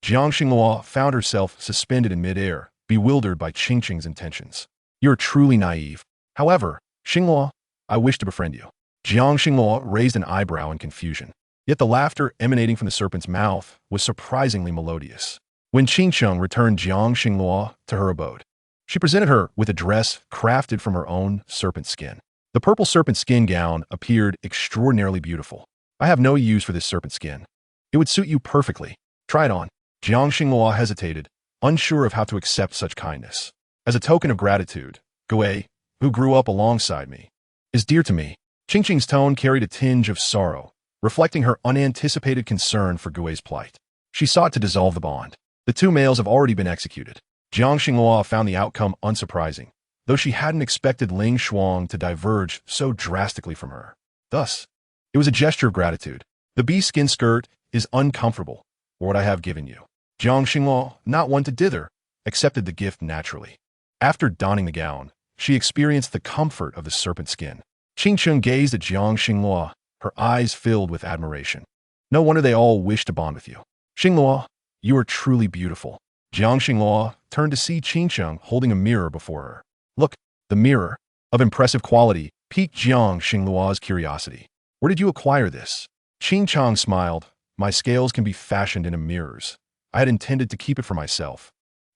Jiang Xingluo found herself suspended in midair, bewildered by Qingqing's intentions. You're truly naive. However, Xingluo, I wish to befriend you. Jiang Xingluo raised an eyebrow in confusion. Yet the laughter emanating from the serpent's mouth was surprisingly melodious. When Qingqing returned Jiang Xingluo to her abode, she presented her with a dress crafted from her own serpent skin. The purple serpent skin gown appeared extraordinarily beautiful. I have no use for this serpent skin. It would suit you perfectly. Try it on. Jiang Xingluo hesitated, unsure of how to accept such kindness. As a token of gratitude, Gui, who grew up alongside me, is dear to me. Qingqing's tone carried a tinge of sorrow, reflecting her unanticipated concern for Gui's plight. She sought to dissolve the bond. The two males have already been executed. Jiang Xingluo found the outcome unsurprising, though she hadn't expected Ling Shuang to diverge so drastically from her. Thus, it was a gesture of gratitude. The bee skin skirt is uncomfortable for what I have given you. Jiang Xingluo, not one to dither, accepted the gift naturally. After donning the gown, she experienced the comfort of the serpent skin. Qingqing gazed at Jiang Xingluo, her eyes filled with admiration. No wonder they all wished to bond with you. Xingluo, you are truly beautiful. Jiang Xingluo turned to see Qingqing holding a mirror before her. Look, the mirror, of impressive quality, piqued Jiang Xingluo's curiosity. Where did you acquire this? Qingqing smiled. My scales can be fashioned into mirrors. I had intended to keep it for myself.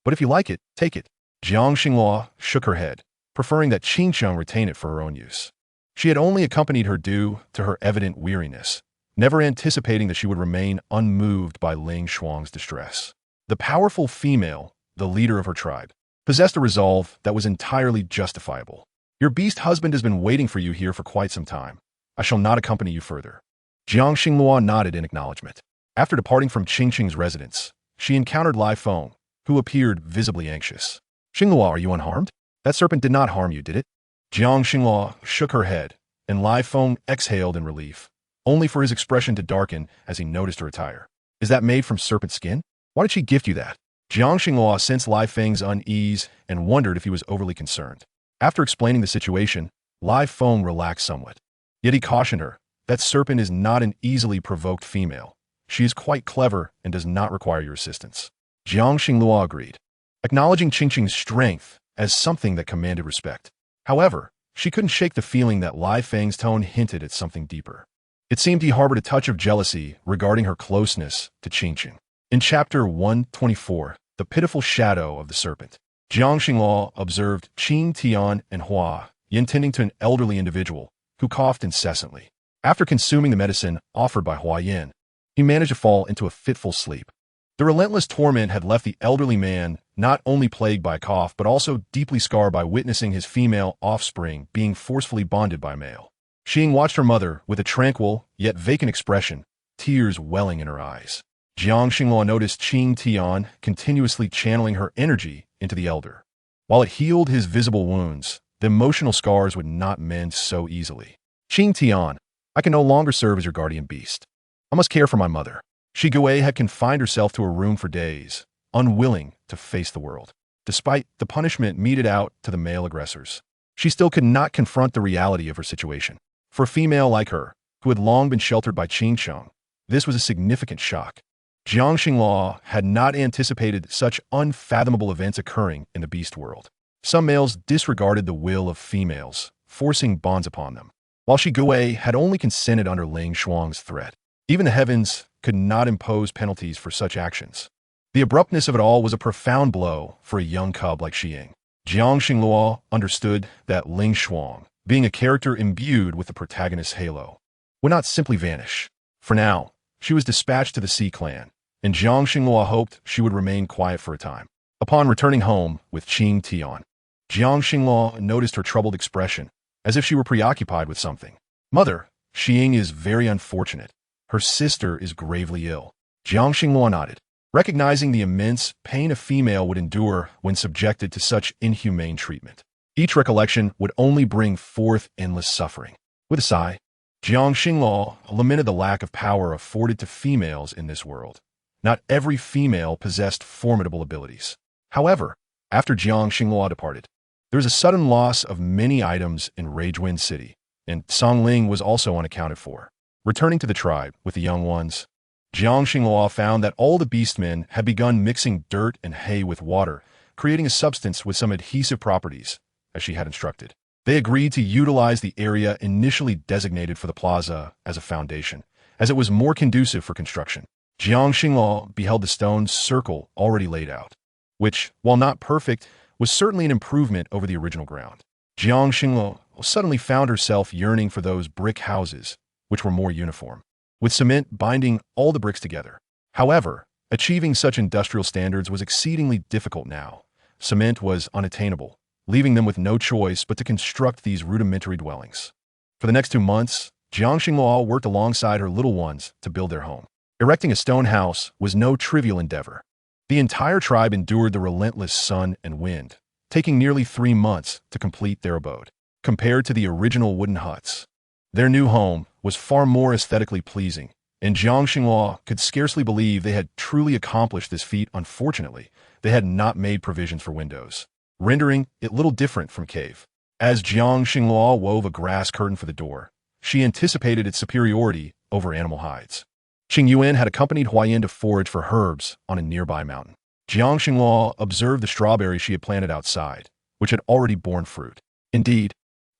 But if you like it, take it. Jiang Xingluo shook her head, preferring that Qingqing retain it for her own use. She had only accompanied her due to her evident weariness, never anticipating that she would remain unmoved by Ling Shuang's distress. The powerful female, the leader of her tribe, possessed a resolve that was entirely justifiable. Your beast husband has been waiting for you here for quite some time. I shall not accompany you further. Jiang Xingluo nodded in acknowledgement. After departing from Qingqing's residence, she encountered Lai Feng, who appeared visibly anxious. Xingluo, are you unharmed? That serpent did not harm you, did it? Jiang Xingluo shook her head, and Lai Feng exhaled in relief, only for his expression to darken as he noticed her attire. Is that made from serpent skin? Why did she gift you that? Jiang Xingluo sensed Lai Feng's unease and wondered if he was overly concerned. After explaining the situation, Lai Feng relaxed somewhat. Yet he cautioned her, that serpent is not an easily provoked female. She is quite clever and does not require your assistance. Jiang Xingluo agreed, acknowledging Qingqing's strength as something that commanded respect. However, she couldn't shake the feeling that Lai Feng's tone hinted at something deeper. It seemed he harbored a touch of jealousy regarding her closeness to Qingqing. In Chapter 124, The Pitiful Shadow of the Serpent, Jiang Xingluo observed Qing Tian and Hua Yin tending to an elderly individual who coughed incessantly. After consuming the medicine offered by Hua Yin, he managed to fall into a fitful sleep. The relentless torment had left the elderly man not only plagued by a cough, but also deeply scarred by witnessing his female offspring being forcefully bonded by a male. Xing watched her mother with a tranquil, yet vacant expression, tears welling in her eyes. Jiang Xingluo noticed Qing Tian continuously channeling her energy into the elder. While it healed his visible wounds, the emotional scars would not mend so easily. Qing Tian, I can no longer serve as your guardian beast. I must care for my mother. Shigue had confined herself to her room for days, unwilling to face the world. Despite the punishment meted out to the male aggressors, she still could not confront the reality of her situation. For a female like her, who had long been sheltered by Qingqing, this was a significant shock. Jiang Xingluo had not anticipated such unfathomable events occurring in the beast world. Some males disregarded the will of females, forcing bonds upon them, while Shigue had only consented under Ling Shuang's threat. Even the heavens could not impose penalties for such actions. The abruptness of it all was a profound blow for a young cub like Xiying. Jiang Xingluo understood that Ling Shuang, being a character imbued with the protagonist's halo, would not simply vanish. For now, she was dispatched to the Sea Clan, and Jiang Xingluo hoped she would remain quiet for a time. Upon returning home with Qing Tian, Jiang Xingluo noticed her troubled expression, as if she were preoccupied with something. "Mother, Xiying is very unfortunate. Her sister is gravely ill." Jiang Xingluo nodded, recognizing the immense pain a female would endure when subjected to such inhumane treatment. Each recollection would only bring forth endless suffering. With a sigh, Jiang Xingluo lamented the lack of power afforded to females in this world. Not every female possessed formidable abilities. However, after Jiang Xingluo departed, there was a sudden loss of many items in Ragewind City, and Songling was also unaccounted for. Returning to the tribe with the young ones, Jiang Xingluo found that all the beastmen had begun mixing dirt and hay with water, creating a substance with some adhesive properties, as she had instructed. They agreed to utilize the area initially designated for the plaza as a foundation, as it was more conducive for construction. Jiang Xingluo beheld the stone circle already laid out, which, while not perfect, was certainly an improvement over the original ground. Jiang Xingluo suddenly found herself yearning for those brick houses, which were more uniform, with cement binding all the bricks together. However, achieving such industrial standards was exceedingly difficult now. Cement was unattainable, leaving them with no choice but to construct these rudimentary dwellings. For the next 2 months, Jiang Xingluo worked alongside her little ones to build their home. Erecting a stone house was no trivial endeavor. The entire tribe endured the relentless sun and wind, taking nearly 3 months to complete their abode. Compared to the original wooden huts, their new home was far more aesthetically pleasing, and Jiang Xingluo could scarcely believe they had truly accomplished this feat. Unfortunately, they had not made provisions for windows, rendering it little different from cave. As Jiang Xingluo wove a grass curtain for the door, she anticipated its superiority over animal hides. Qing Yuan had accompanied Huayan to forage for herbs on a nearby mountain. Jiang Xingluo observed the strawberries she had planted outside, which had already borne fruit. Indeed,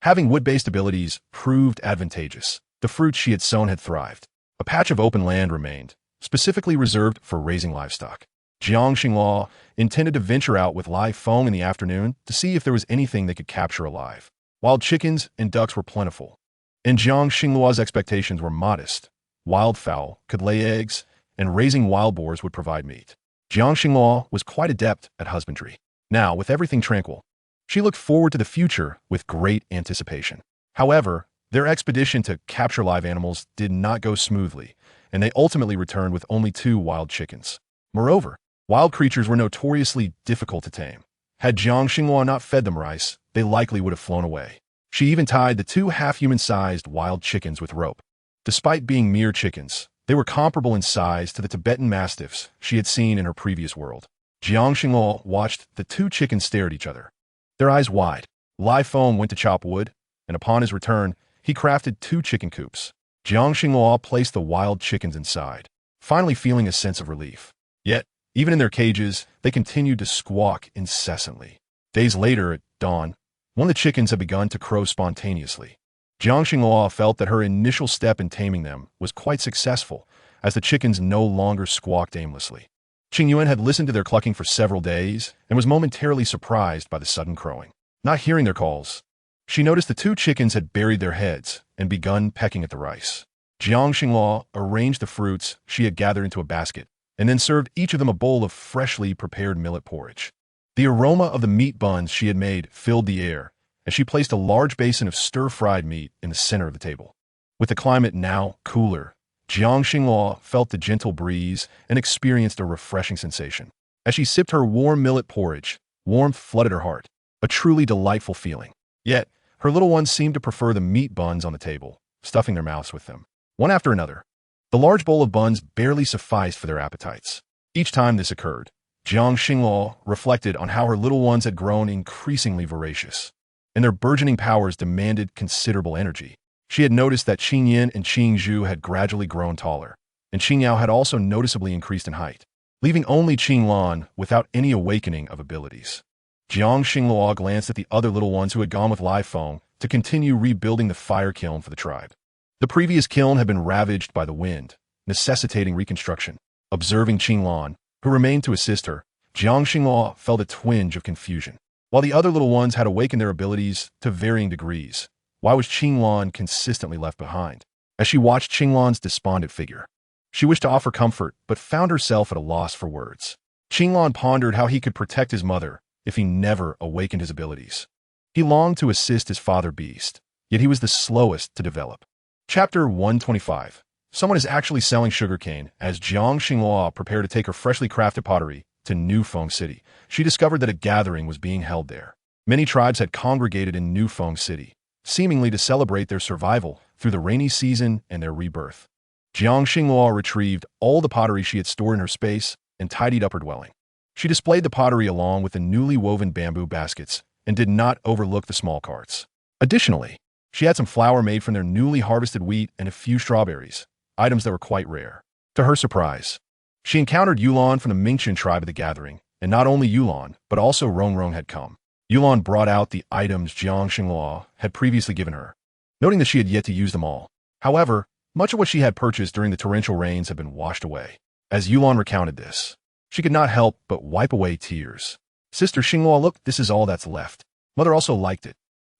having wood-based abilities proved advantageous. The fruits she had sown had thrived. A patch of open land remained, specifically reserved for raising livestock. Jiang Xingluo intended to venture out with Lai Feng in the afternoon to see if there was anything they could capture alive. Wild chickens and ducks were plentiful, and Jiang Xingluo's expectations were modest. Wildfowl could lay eggs, and raising wild boars would provide meat. Jiang Xingluo was quite adept at husbandry. Now, with everything tranquil, she looked forward to the future with great anticipation. However, their expedition to capture live animals did not go smoothly, and they ultimately returned with only 2 wild chickens. Moreover, wild creatures were notoriously difficult to tame. Had Jiang Xingluo not fed them rice, they likely would have flown away. She even tied the 2 half-human-sized wild chickens with rope. Despite being mere chickens, they were comparable in size to the Tibetan mastiffs she had seen in her previous world. Jiang Xingluo watched the 2 chickens stare at each other, their eyes wide. Lai Feng went to chop wood, and upon his return, he crafted 2 chicken coops. Jiang Xingluo placed the wild chickens inside, finally feeling a sense of relief. Yet, even in their cages, they continued to squawk incessantly. Days later, at dawn, one of the chickens had begun to crow spontaneously. Jiang Xingluo felt that her initial step in taming them was quite successful, as the chickens no longer squawked aimlessly. Qing Yuan had listened to their clucking for several days and was momentarily surprised by the sudden crowing. Not hearing their calls, she noticed the 2 chickens had buried their heads and begun pecking at the rice. Jiang Xingluo arranged the fruits she had gathered into a basket and then served each of them a bowl of freshly prepared millet porridge. The aroma of the meat buns she had made filled the air, and she placed a large basin of stir-fried meat in the center of the table. With the climate now cooler, Jiang Xingluo felt the gentle breeze and experienced a refreshing sensation. As she sipped her warm millet porridge, warmth flooded her heart, a truly delightful feeling. Yet, her little ones seemed to prefer the meat buns on the table, stuffing their mouths with them. One after another, the large bowl of buns barely sufficed for their appetites. Each time this occurred, Jiang Xingluo reflected on how her little ones had grown increasingly voracious, and their burgeoning powers demanded considerable energy. She had noticed that Qing Yin and Qing Zhu had gradually grown taller, and Qing Yao had also noticeably increased in height, leaving only Qing Lan without any awakening of abilities. Jiang Xingluo glanced at the other little ones who had gone with Lai Feng to continue rebuilding the fire kiln for the tribe. The previous kiln had been ravaged by the wind, necessitating reconstruction. Observing Qinglan, who remained to assist her, Jiang Xinghua felt a twinge of confusion. While the other little ones had awakened their abilities to varying degrees, why was Qinglan consistently left behind? As she watched Qinglan's despondent figure, she wished to offer comfort, but found herself at a loss for words. Qinglan pondered how he could protect his mother if he never awakened his abilities. He longed to assist his father beast, yet he was the slowest to develop. Chapter 125. Someone is actually selling sugarcane. As Jiang Xinghua prepared to take her freshly crafted pottery to Nufeng City, she discovered that a gathering was being held there. Many tribes had congregated in Nufeng City, seemingly to celebrate their survival through the rainy season and their rebirth. Jiang Xinghua retrieved all the pottery she had stored in her space and tidied up her dwelling. She displayed the pottery along with the newly woven bamboo baskets and did not overlook the small carts. Additionally, she had some flour made from their newly harvested wheat and a few strawberries, items that were quite rare. To her surprise, she encountered Yulan from the Mingqian tribe at the gathering, and not only Yulan, but also Rongrong had come. Yulan brought out the items Jiang Xinghua had previously given her, noting that she had yet to use them all. However, much of what she had purchased during the torrential rains had been washed away. As Yulan recounted this, she could not help but wipe away tears. Sister Xinghua, look, this is all that's left. Mother also liked it.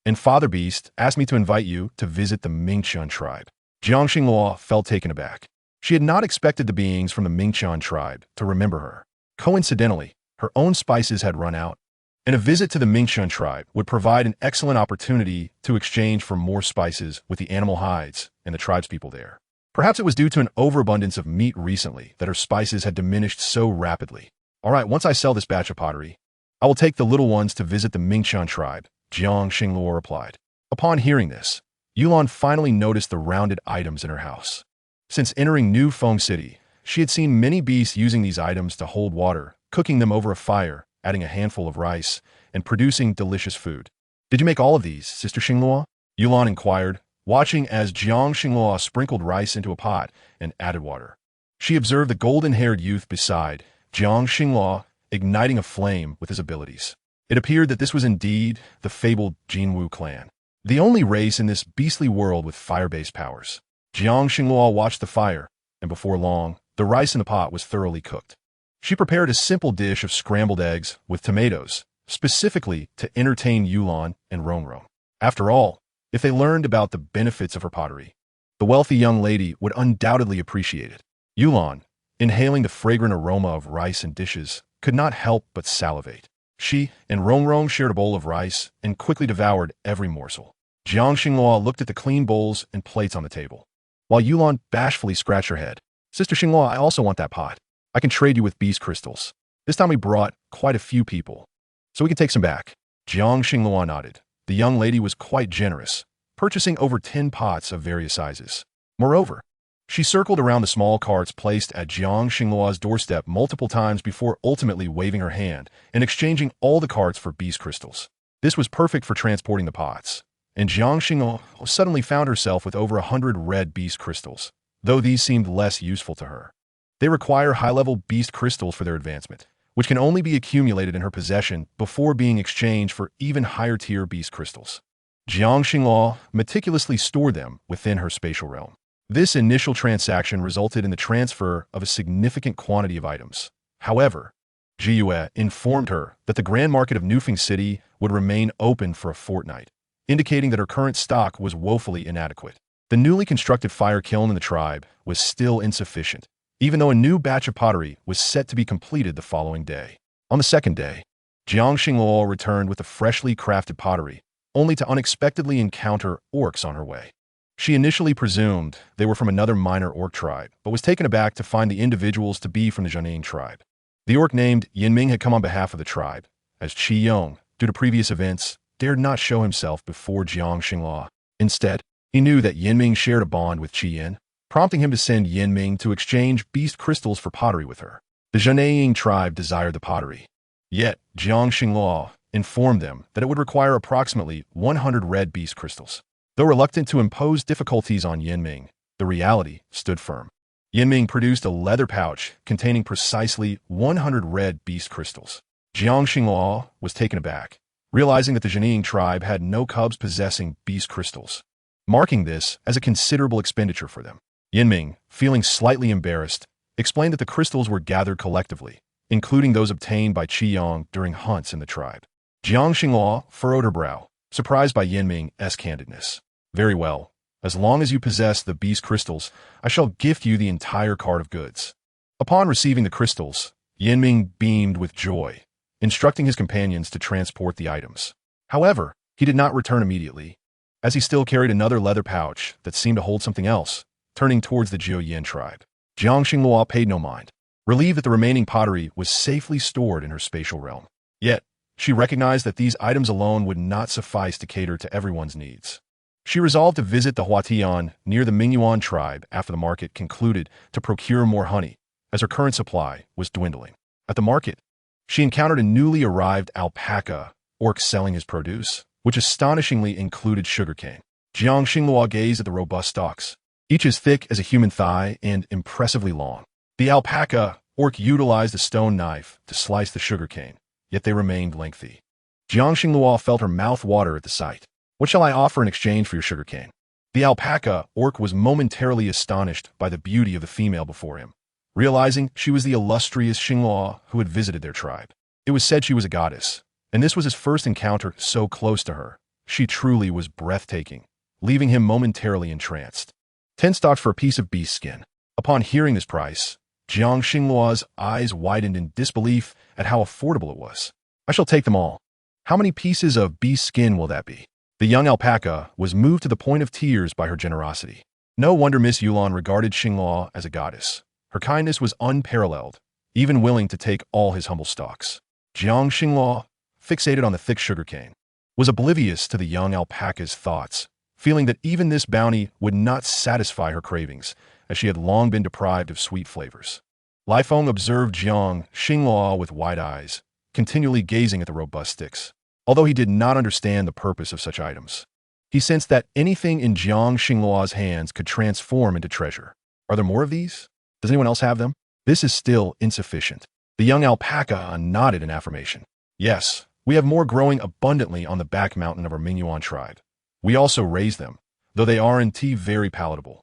And Father Beast asked me to invite you to visit the Mingqian tribe. Jiang Xinghua felt taken aback. She had not expected the beings from the Mingqian tribe to remember her. Coincidentally, her own spices had run out, and a visit to the Mingqian tribe would provide an excellent opportunity to exchange for more spices with the animal hides and the tribespeople there. Perhaps it was due to an overabundance of meat recently that her spices had diminished so rapidly. All right, once I sell this batch of pottery, I will take the little ones to visit the Mingqian tribe, Jiang Xinghua replied. Upon hearing this, Yulan finally noticed the rounded items in her house. Since entering Nufeng City, she had seen many beasts using these items to hold water, cooking them over a fire, adding a handful of rice, and producing delicious food. Did you make all of these, Sister Xinghua? Yulan inquired, watching as Jiang Xinghua sprinkled rice into a pot and added water. She observed the golden-haired youth beside Jiang Xinghua, igniting a flame with his abilities. It appeared that this was indeed the fabled Jinwu clan, the only race in this beastly world with fire-based powers. Jiang Xinghua watched the fire, and before long, the rice in the pot was thoroughly cooked. She prepared a simple dish of scrambled eggs with tomatoes, specifically to entertain Yulan and Rongrong. After all, if they learned about the benefits of her pottery, the wealthy young lady would undoubtedly appreciate it. Yulan, inhaling the fragrant aroma of rice and dishes, could not help but salivate. She and Rongrong shared a bowl of rice and quickly devoured every morsel. Jiang Xinghua looked at the clean bowls and plates on the table, while Yulan bashfully scratched her head. Sister Xinghua, I also want that pot. I can trade you with beast crystals. This time we brought quite a few people, so we can take some back. Jiang Xinghua nodded. The young lady was quite generous, purchasing over 10 pots of various sizes. Moreover, she circled around the small carts placed at Jiang Xinghua's doorstep multiple times before ultimately waving her hand and exchanging all the carts for beast crystals. This was perfect for transporting the pots, and Jiang Xinghua suddenly found herself with over 100 red beast crystals, though these seemed less useful to her. They require high-level beast crystals for their advancement, which can only be accumulated in her possession before being exchanged for even higher-tier beast crystals. Jiang Xinghua meticulously stored them within her spatial realm. This initial transaction resulted in the transfer of a significant quantity of items. However, Jiyue informed her that the Grand Market of Nufeng City would remain open for a fortnight, indicating that her current stock was woefully inadequate. The newly constructed fire kiln in the tribe was still insufficient, even though a new batch of pottery was set to be completed the following day. On the second day, Jiang Xinghua returned with the freshly crafted pottery, only to unexpectedly encounter orcs on her way. She initially presumed they were from another minor orc tribe, but was taken aback to find the individuals to be from the Jianing tribe. The orc named Yinming had come on behalf of the tribe, as Qi Yong, due to previous events, dared not show himself before Jiang Xinghua. Instead, he knew that Yinming shared a bond with Qi Yin, prompting him to send Yinming to exchange beast crystals for pottery with her. The Jianing tribe desired the pottery. Yet, Jiang Xinghua informed them that it would require approximately 100 red beast crystals. Though reluctant to impose difficulties on Yinming, the reality stood firm. Yinming produced a leather pouch containing precisely 100 red beast crystals. Jiang Xinghua was taken aback, realizing that the Jianing tribe had no cubs possessing beast crystals, marking this as a considerable expenditure for them. Yinming, feeling slightly embarrassed, explained that the crystals were gathered collectively, including those obtained by Qiyang during hunts in the tribe. Jiang Xinghua furrowed her brow, surprised by Yinming's candidness. Very well. As long as you possess the beast crystals, I shall gift you the entire cart of goods. Upon receiving the crystals, Yinming beamed with joy, instructing his companions to transport the items. However, he did not return immediately, as he still carried another leather pouch that seemed to hold something else, turning towards the Jiuyin tribe. Jiang Xinghua paid no mind, relieved that the remaining pottery was safely stored in her spatial realm. Yet, she recognized that these items alone would not suffice to cater to everyone's needs. She resolved to visit the Huatian near the Mingyuan tribe after the market concluded to procure more honey, as her current supply was dwindling. At the market, she encountered a newly arrived alpaca orc selling his produce, which astonishingly included sugarcane. Jiang Xinghua gazed at the robust stalks, each as thick as a human thigh and impressively long. The alpaca orc utilized a stone knife to slice the sugarcane, yet they remained lengthy. Jiang Xinghua felt her mouth water at the sight. What shall I offer in exchange for your sugarcane? The alpaca orc was momentarily astonished by the beauty of the female before him, realizing she was the illustrious Xinghua who had visited their tribe. It was said she was a goddess, and this was his first encounter so close to her. She truly was breathtaking, leaving him momentarily entranced. 10 stocks for a piece of beast skin. Upon hearing this price, Jiang Xinghua's eyes widened in disbelief at how affordable it was. I shall take them all. How many pieces of beast skin will that be? The young alpaca was moved to the point of tears by her generosity. No wonder Miss Yulan regarded Xinghua as a goddess. Her kindness was unparalleled, even willing to take all his humble stocks. Jiang Xinghua, fixated on the thick sugarcane, was oblivious to the young alpaca's thoughts, feeling that even this bounty would not satisfy her cravings, as she had long been deprived of sweet flavors. Lai Feng observed Jiang Xinghua with wide eyes, continually gazing at the robust sticks. Although he did not understand the purpose of such items, he sensed that anything in Jiang Xinghua's hands could transform into treasure. Are there more of these? Does anyone else have them? This is still insufficient. The young alpaca nodded in affirmation. Yes, we have more growing abundantly on the back mountain of our Mingyuan tribe. We also raise them, though they aren't very palatable.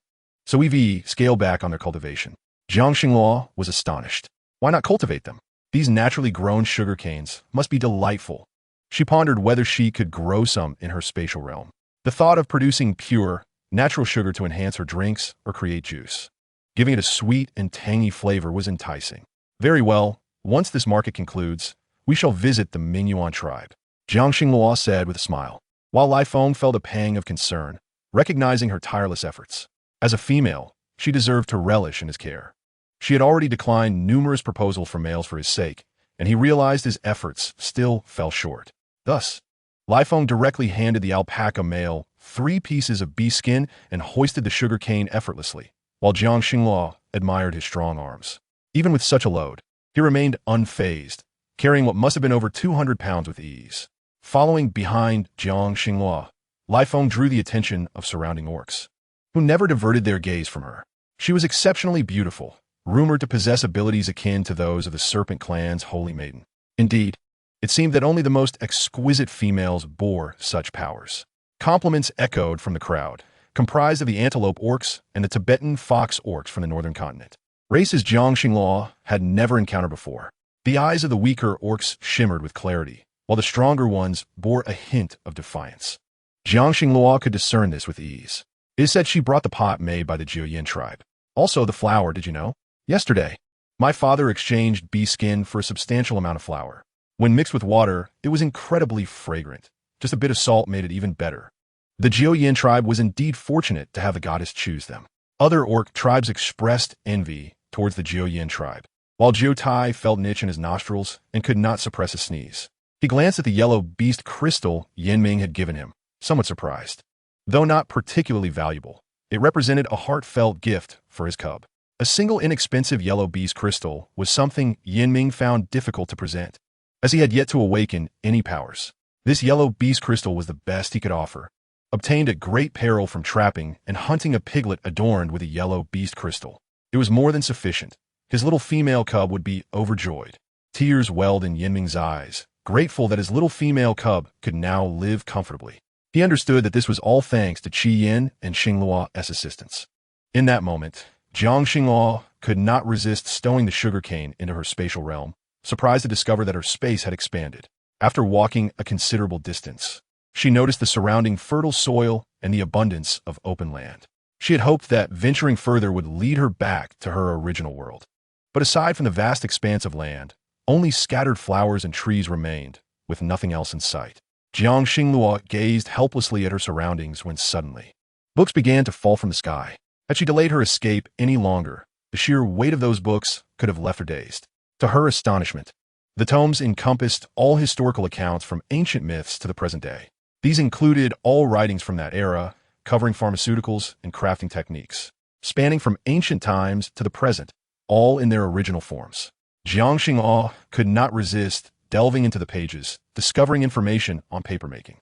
So we've scaled back on their cultivation. Jiang Xinghua was astonished. Why not cultivate them? These naturally grown sugar canes must be delightful. She pondered whether she could grow some in her spatial realm. The thought of producing pure, natural sugar to enhance her drinks or create juice, giving it a sweet and tangy flavor, was enticing. Very well, once this market concludes, we shall visit the Mingyuan tribe, Jiang Xinghua said with a smile, while Lai Feng felt a pang of concern, recognizing her tireless efforts. As a female, she deserved to relish in his care. She had already declined numerous proposals from males for his sake, and he realized his efforts still fell short. Thus, Lai Feng directly handed the alpaca male 3 pieces of beast skin and hoisted the sugar cane effortlessly, while Jiang Xinghua admired his strong arms. Even with such a load, he remained unfazed, carrying what must have been over 200 pounds with ease. Following behind Jiang Xinghua, Lai Feng drew the attention of surrounding orcs, who never diverted their gaze from her. She was exceptionally beautiful, rumored to possess abilities akin to those of the Serpent Clan's Holy Maiden. Indeed, it seemed that only the most exquisite females bore such powers. Compliments echoed from the crowd, comprised of the antelope orcs and the Tibetan fox orcs from the northern continent, races Jiang Xinghua had never encountered before. The eyes of the weaker orcs shimmered with clarity, while the stronger ones bore a hint of defiance. Jiang Xinghua could discern this with ease. It is said she brought the pot made by the Jiuyin tribe. Also the flour, did you know? Yesterday, my father exchanged bee skin for a substantial amount of flour. When mixed with water, it was incredibly fragrant. Just a bit of salt made it even better. The Jiuyin tribe was indeed fortunate to have the goddess choose them. Other orc tribes expressed envy towards the Jiuyin tribe, while Jiu Tai felt an itch in his nostrils and could not suppress a sneeze. He glanced at the yellow beast crystal Yinming had given him, somewhat surprised. Though not particularly valuable, it represented a heartfelt gift for his cub. A single inexpensive yellow beast crystal was something Yinming found difficult to present, as he had yet to awaken any powers. This yellow beast crystal was the best he could offer, obtained at great peril from trapping and hunting a piglet adorned with a yellow beast crystal. It was more than sufficient. His little female cub would be overjoyed. Tears welled in Yinming's eyes, grateful that his little female cub could now live comfortably. He understood that this was all thanks to Qi Yin and Xinglua's assistance. In that moment, Jiang Xinghua could not resist stowing the sugarcane into her spatial realm, surprised to discover that her space had expanded. After walking a considerable distance, she noticed the surrounding fertile soil and the abundance of open land. She had hoped that venturing further would lead her back to her original world. But aside from the vast expanse of land, only scattered flowers and trees remained, with nothing else in sight. Jiang Xinghua gazed helplessly at her surroundings when suddenly, books began to fall from the sky. Had she delayed her escape any longer, the sheer weight of those books could have left her dazed. To her astonishment, the tomes encompassed all historical accounts from ancient myths to the present day. These included all writings from that era, covering pharmaceuticals and crafting techniques, spanning from ancient times to the present, all in their original forms. Jiang Xinghua could not resist delving into the pages, discovering information on papermaking.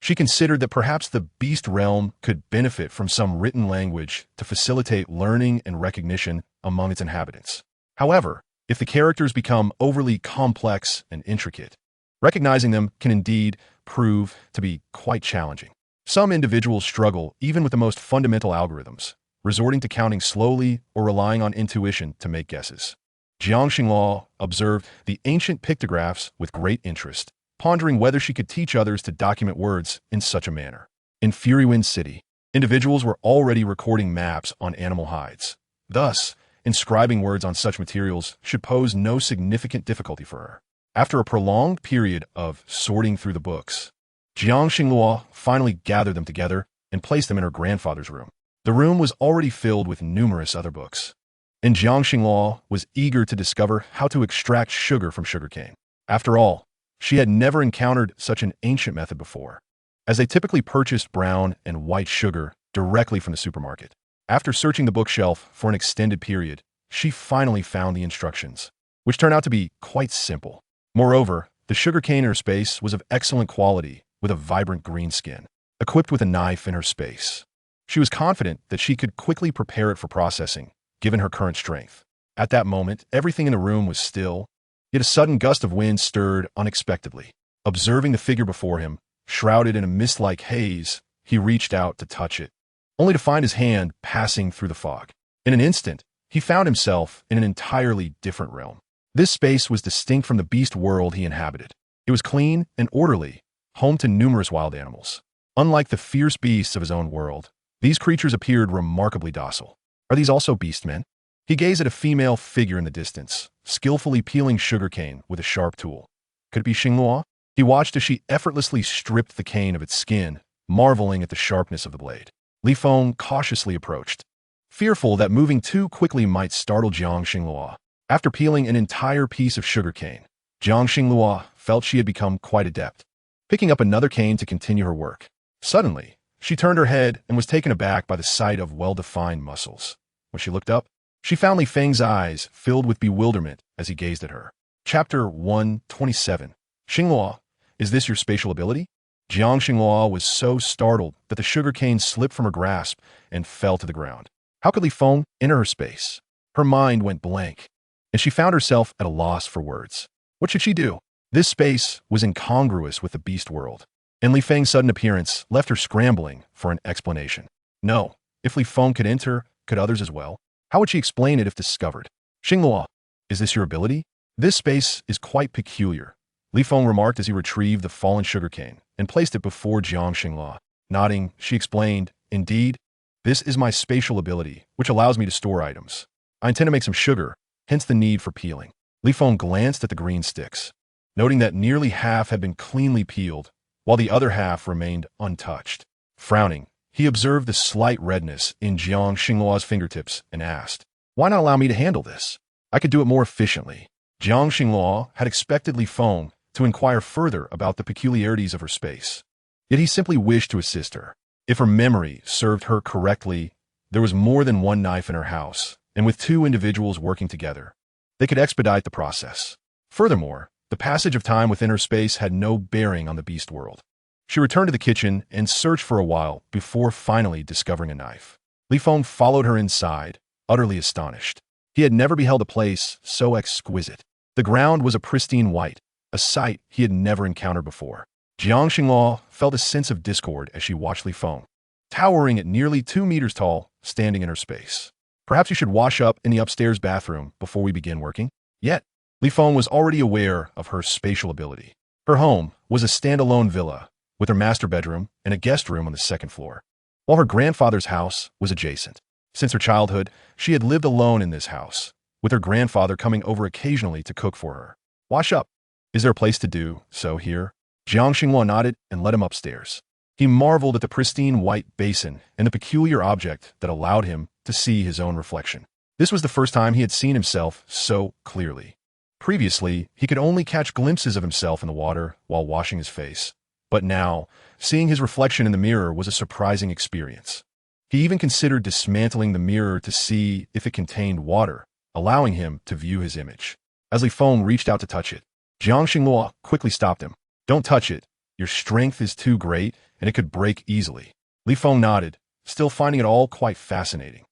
She considered that perhaps the beast realm could benefit from some written language to facilitate learning and recognition among its inhabitants. However, if the characters become overly complex and intricate, recognizing them can indeed prove to be quite challenging. Some individuals struggle even with the most fundamental algorithms, resorting to counting slowly or relying on intuition to make guesses. Jiang Xinghua observed the ancient pictographs with great interest, pondering whether she could teach others to document words in such a manner. In Furywind City, individuals were already recording maps on animal hides. Thus, inscribing words on such materials should pose no significant difficulty for her. After a prolonged period of sorting through the books, Jiang Xinghua finally gathered them together and placed them in her grandfather's room. The room was already filled with numerous other books, and Jiang Xinghua was eager to discover how to extract sugar from sugarcane. After all, she had never encountered such an ancient method before, as they typically purchased brown and white sugar directly from the supermarket. After searching the bookshelf for an extended period, she finally found the instructions, which turned out to be quite simple. Moreover, the sugarcane in her space was of excellent quality, with a vibrant green skin. Equipped with a knife in her space, she was confident that she could quickly prepare it for processing, given her current strength. At that moment, everything in the room was still, yet a sudden gust of wind stirred unexpectedly. Observing the figure before him, shrouded in a mist-like haze, he reached out to touch it, only to find his hand passing through the fog. In an instant, he found himself in an entirely different realm. This space was distinct from the beast world he inhabited. It was clean and orderly, home to numerous wild animals. Unlike the fierce beasts of his own world, these creatures appeared remarkably docile. Are these also beastmen? He gazed at a female figure in the distance, skillfully peeling sugarcane with a sharp tool. Could it be Xinghua? He watched as she effortlessly stripped the cane of its skin, marveling at the sharpness of the blade. Li Feng cautiously approached, fearful that moving too quickly might startle Jiang Xinghua. After peeling an entire piece of sugarcane, Jiang Xinghua felt she had become quite adept, picking up another cane to continue her work. Suddenly, she turned her head and was taken aback by the sight of well-defined muscles. When she looked up, she found Li Feng's eyes filled with bewilderment as he gazed at her. Chapter 127. Xinghua, is this your spatial ability? Jiang Xinghua was so startled that the sugarcane slipped from her grasp and fell to the ground. How could Li Feng enter her space? Her mind went blank, and she found herself at a loss for words. What should she do? This space was incongruous with the beast world, and Li Feng's sudden appearance left her scrambling for an explanation. No, if Li Feng could enter, could others as well? How would she explain it if discovered? Xinghua, is this your ability? This space is quite peculiar, Li Feng remarked as he retrieved the fallen sugarcane and placed it before Jiang Xinghua. Nodding, she explained, indeed, this is my spatial ability, which allows me to store items. I intend to make some sugar, hence the need for peeling. Li Feng glanced at the green sticks, noting that nearly half had been cleanly peeled, while the other half remained untouched. Frowning, he observed the slight redness in Jiang Xinghua's fingertips and asked, why not allow me to handle this? I could do it more efficiently. Jiang Xinghua had expected Li Feng to inquire further about the peculiarities of her space, yet he simply wished to assist her. If her memory served her correctly, there was more than one knife in her house, and with two individuals working together, they could expedite the process. Furthermore, the passage of time within her space had no bearing on the beast world. She returned to the kitchen and searched for a while before finally discovering a knife. Li Feng followed her inside, utterly astonished. He had never beheld a place so exquisite. The ground was a pristine white, a sight he had never encountered before. Jiang Xinghua felt a sense of discord as she watched Li Feng. Towering at nearly 2 meters tall, standing in her space. Perhaps you should wash up in the upstairs bathroom before we begin working? Yet, Li Feng was already aware of her spatial ability. Her home was a standalone villa, with her master bedroom and a guest room on the second floor, while her grandfather's house was adjacent. Since her childhood, she had lived alone in this house, with her grandfather coming over occasionally to cook for her. Wash up. Is there a place to do so here? Jiang Xinghua nodded and led him upstairs. He marveled at the pristine white basin and the peculiar object that allowed him to see his own reflection. This was the first time he had seen himself so clearly. Previously, he could only catch glimpses of himself in the water while washing his face. But now, seeing his reflection in the mirror was a surprising experience. He even considered dismantling the mirror to see if it contained water, allowing him to view his image. As Li Feng reached out to touch it, Jiang Xinghua quickly stopped him. Don't touch it. Your strength is too great, and it could break easily. Li Feng nodded, still finding it all quite fascinating.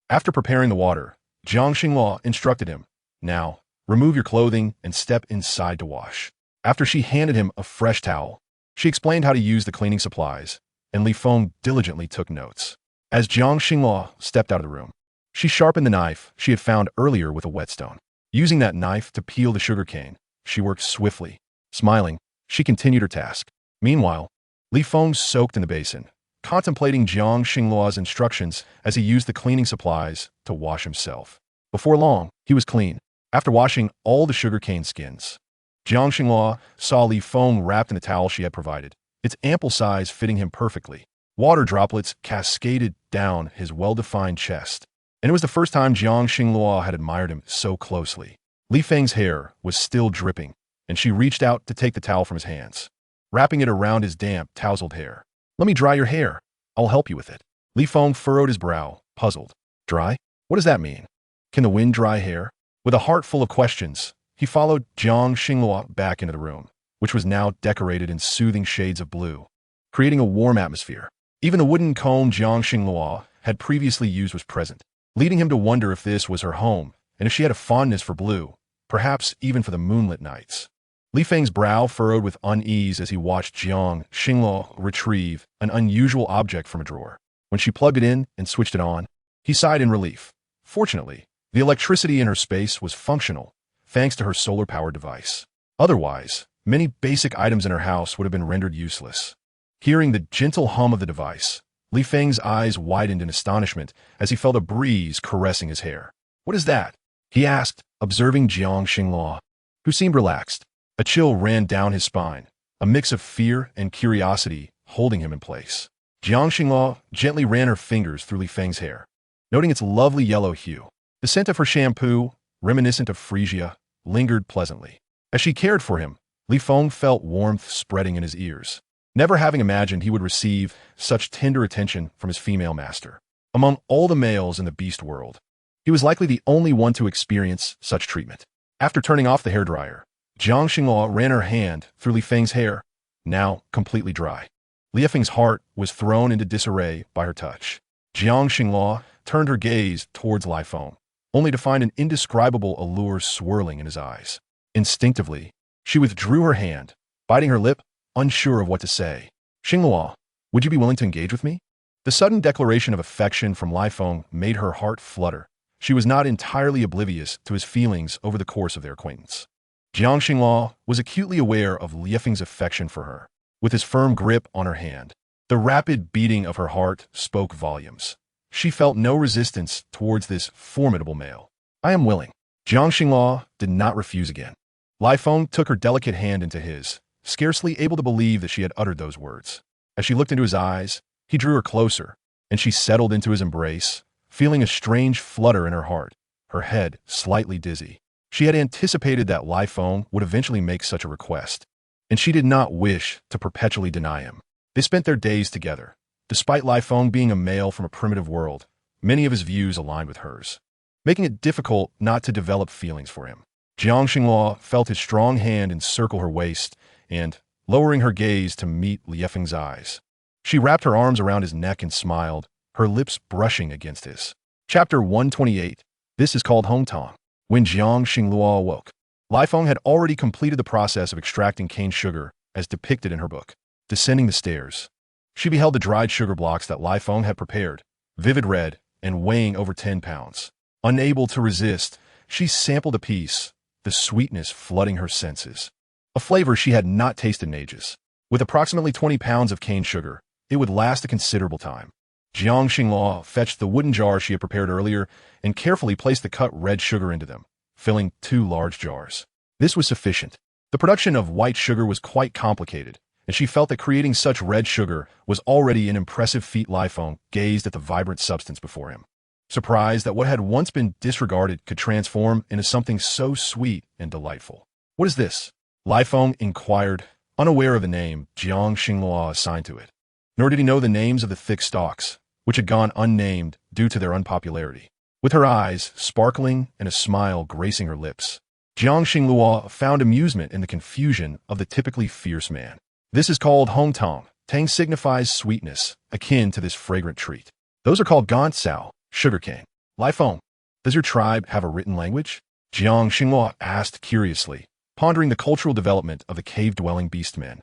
After preparing the water, Jiang Xinghua instructed him, now, remove your clothing and step inside to wash. After she handed him a fresh towel, she explained how to use the cleaning supplies, and Li Feng diligently took notes. As Jiang Xinghua stepped out of the room, she sharpened the knife she had found earlier with a whetstone. Using that knife to peel the sugarcane, she worked swiftly. Smiling, she continued her task. Meanwhile, Li Feng soaked in the basin, contemplating Jiang Xinghua's instructions as he used the cleaning supplies to wash himself. Before long, he was clean. After washing all the sugarcane skins, Jiang Xinghua saw Li Feng wrapped in the towel she had provided, its ample size fitting him perfectly. Water droplets cascaded down his well-defined chest, and it was the first time Jiang Xinghua had admired him so closely. Li Feng's hair was still dripping, and she reached out to take the towel from his hands, wrapping it around his damp, tousled hair. Let me dry your hair. I'll help you with it. Li Feng furrowed his brow, puzzled. Dry? What does that mean? Can the wind dry hair? With a heart full of questions, he followed Jiang Xinghua back into the room, which was now decorated in soothing shades of blue, creating a warm atmosphere. Even the wooden comb Jiang Xinghua had previously used was present, leading him to wonder if this was her home, and if she had a fondness for blue, perhaps even for the moonlit nights. Li Feng's brow furrowed with unease as he watched Jiang Xinghua retrieve an unusual object from a drawer. When she plugged it in and switched it on, he sighed in relief. Fortunately, the electricity in her space was functional, thanks to her solar-powered device. Otherwise, many basic items in her house would have been rendered useless. Hearing the gentle hum of the device, Li Feng's eyes widened in astonishment as he felt a breeze caressing his hair. What is that? He asked, observing Jiang Xinghua, who seemed relaxed. A chill ran down his spine, a mix of fear and curiosity holding him in place. Jiang Xinghua gently ran her fingers through Li Feng's hair, noting its lovely yellow hue. The scent of her shampoo, reminiscent of Frisia, lingered pleasantly. As she cared for him, Li Feng felt warmth spreading in his ears, never having imagined he would receive such tender attention from his female master. Among all the males in the beast world, he was likely the only one to experience such treatment. After turning off the hairdryer, Jiang Xinghua ran her hand through Li Feng's hair, now completely dry. Li Feng's heart was thrown into disarray by her touch. Jiang Xinghua turned her gaze towards Li Feng, only to find an indescribable allure swirling in his eyes. Instinctively, she withdrew her hand, biting her lip, unsure of what to say. Xinghua, would you be willing to engage with me? The sudden declaration of affection from Li Feng made her heart flutter. She was not entirely oblivious to his feelings over the course of their acquaintance. Jiang Xinghua was acutely aware of Li Feng's affection for her, with his firm grip on her hand. The rapid beating of her heart spoke volumes. She felt no resistance towards this formidable male. I am willing. Jiang Xinghua did not refuse again. Li Feng took her delicate hand into his, scarcely able to believe that she had uttered those words. As she looked into his eyes, he drew her closer, and she settled into his embrace, feeling a strange flutter in her heart, her head slightly dizzy. She had anticipated that Li Feng would eventually make such a request, and she did not wish to perpetually deny him. They spent their days together. Despite Li Feng being a male from a primitive world, many of his views aligned with hers, making it difficult not to develop feelings for him. Jiang Xinghua felt his strong hand encircle her waist and, lowering her gaze to meet Li Feng's eyes, she wrapped her arms around his neck and smiled, her lips brushing against his. Chapter 128. This is called Hongtong. When Jiang Xinghua awoke, Li Feng had already completed the process of extracting cane sugar as depicted in her book. Descending the stairs, she beheld the dried sugar blocks that Li Feng had prepared, vivid red, and weighing over 10 pounds. Unable to resist, she sampled a piece, the sweetness flooding her senses. A flavor she had not tasted in ages. With approximately 20 pounds of cane sugar, it would last a considerable time. Jiang Xinghua fetched the wooden jar she had prepared earlier and carefully placed the cut red sugar into them, filling 2 large jars. This was sufficient. The production of white sugar was quite complicated, and she felt that creating such red sugar was already an impressive feat. Lifeng gazed at the vibrant substance before him, surprised that what had once been disregarded could transform into something so sweet and delightful. "What is this?" Lifeng inquired, unaware of the name Jiang Xinghua assigned to it. Nor did he know the names of the thick stalks, which had gone unnamed due to their unpopularity. With her eyes sparkling and a smile gracing her lips, Jiang Xinghua found amusement in the confusion of the typically fierce man. "This is called Hongtang. Tang signifies sweetness, akin to this fragrant treat. Those are called Gansao, sugarcane." "Lifeng, does your tribe have a written language?" Jiang Xinghua asked curiously, pondering the cultural development of the cave-dwelling beastmen,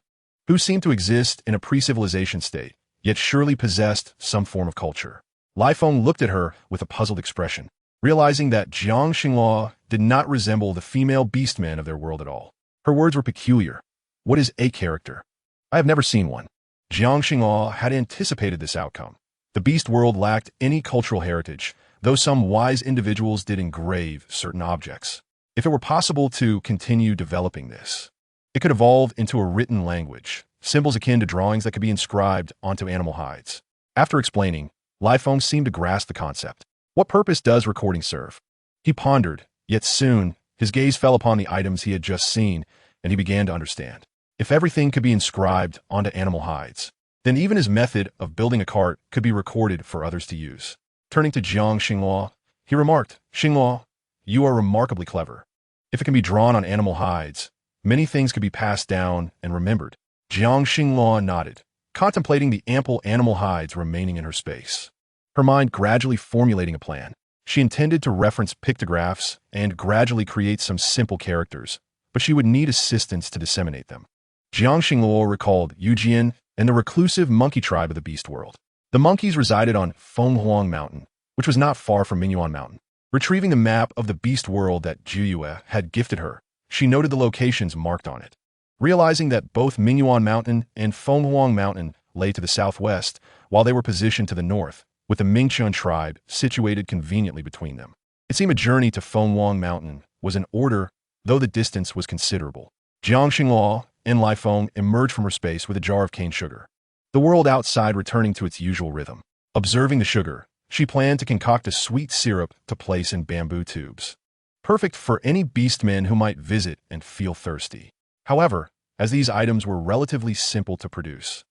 who seemed to exist in a pre-civilization state, yet surely possessed some form of culture. Lifeng looked at her with a puzzled expression, realizing that Jiang Xinghua did not resemble the female beastmen of their world at all. Her words were peculiar. "What is a character?" "I have never seen one." Jiang Xinghua had anticipated this outcome. The beast world lacked any cultural heritage, though some wise individuals did engrave certain objects. If it were possible to continue developing this, it could evolve into a written language, symbols akin to drawings that could be inscribed onto animal hides. After explaining, Lifeng seemed to grasp the concept. What purpose does recording serve? He pondered, yet soon his gaze fell upon the items he had just seen, and he began to understand. If everything could be inscribed onto animal hides, then even his method of building a cart could be recorded for others to use. Turning to Jiang Xinghua, he remarked, "Xinghua, you are remarkably clever. If it can be drawn on animal hides, many things could be passed down and remembered." Jiang Xinghua nodded, contemplating the ample animal hides remaining in her space, her mind gradually formulating a plan. She intended to reference pictographs and gradually create some simple characters, but she would need assistance to disseminate them. Jiang Xinghua recalled Yujian and the reclusive monkey tribe of the beast world. The monkeys resided on Fenghuang Mountain, which was not far from Minyuan Mountain. Retrieving the map of the beast world that Juyue had gifted her, she noted the locations marked on it. Realizing that both Minyuan Mountain and Fenghuang Mountain lay to the southwest, while they were positioned to the north, with the Mingchuan tribe situated conveniently between them. It seemed a journey to Fenghuang Mountain was in order, though the distance was considerable. Jiang Xinghua and Lifeng emerged from her space with a jar of cane sugar, the world outside returning to its usual rhythm. Observing the sugar, she planned to concoct a sweet syrup to place in bamboo tubes, perfect for any beastmen who might visit and feel thirsty. However, as these items were relatively simple to produce,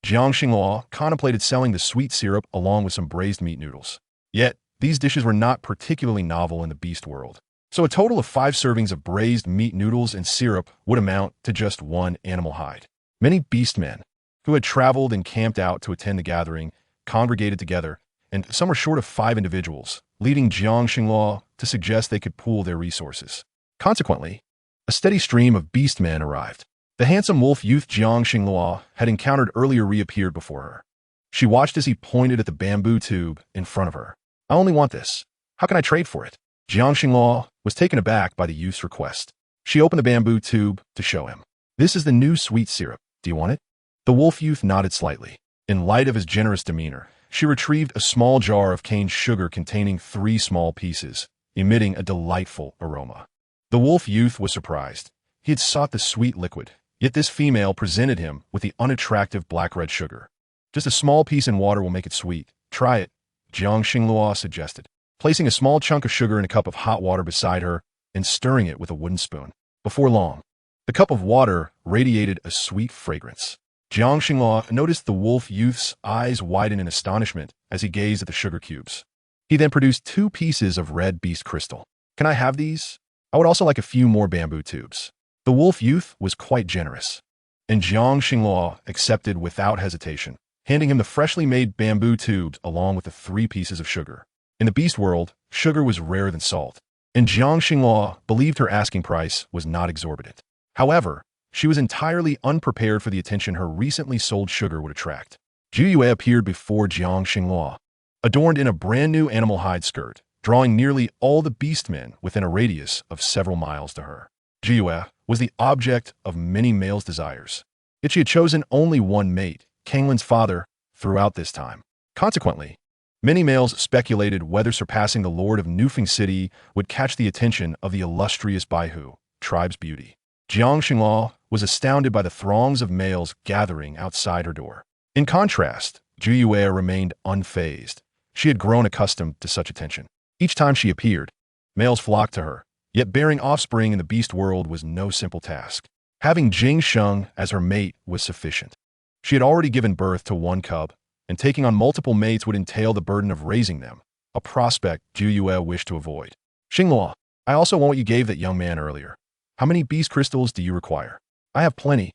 Jiang Xinghua contemplated selling the sweet syrup along with some braised meat noodles. Yet, these dishes were not particularly novel in the beast world, so a total of 5 servings of braised meat noodles and syrup would amount to just 1 animal hide. Many beastmen, who had traveled and camped out to attend the gathering, congregated together, and some were short of 5 individuals, leading Jiang Xinghua to suggest they could pool their resources. Consequently, a steady stream of beastmen arrived. The handsome wolf youth Jiang Xinghua had encountered earlier reappeared before her. She watched as he pointed at the bamboo tube in front of her. "I only want this. How can I trade for it?" Jiang Xinghua was taken aback by the youth's request. She opened the bamboo tube to show him. "This is the new sweet syrup. Do you want it?" The wolf youth nodded slightly. In light of his generous demeanor, she retrieved a small jar of cane sugar containing 3 small pieces, emitting a delightful aroma. The wolf youth was surprised. He had sought the sweet liquid, yet this female presented him with the unattractive black-red sugar. "Just a small piece in water will make it sweet. Try it," Jiang Xinghua suggested, placing a small chunk of sugar in a cup of hot water beside her and stirring it with a wooden spoon. Before long, the cup of water radiated a sweet fragrance. Jiang Xinghua noticed the wolf youth's eyes widen in astonishment as he gazed at the sugar cubes. He then produced 2 pieces of red beast crystal. "Can I have these? I would also like a few more bamboo tubes." The wolf youth was quite generous, and Jiang Xinghua accepted without hesitation, handing him the freshly made bamboo tubes along with the 3 pieces of sugar. In the beast world, sugar was rarer than salt, and Jiang Xinghua believed her asking price was not exorbitant. However, she was entirely unprepared for the attention her recently sold sugar would attract. Juyue appeared before Jiang Xinghua. adorned in a brand new animal hide skirt, drawing nearly all the beastmen within a radius of several miles to her. Jiue was the object of many males' desires, yet she had chosen only one mate, Kanglin's father, throughout this time. Consequently, many males speculated whether surpassing the Lord of Nufeng City would catch the attention of the illustrious Baihu, tribe's beauty. Jiang Xinghua was astounded by the throngs of males gathering outside her door. In contrast, Zhu Yue remained unfazed. She had grown accustomed to such attention. Each time she appeared, males flocked to her, yet bearing offspring in the beast world was no simple task. Having Jing Sheng as her mate was sufficient. She had already given birth to one cub, and taking on multiple mates would entail the burden of raising them, a prospect Zhu Yue wished to avoid. Xinghua, I also want what you gave that young man earlier. How many beast crystals do you require? I have plenty.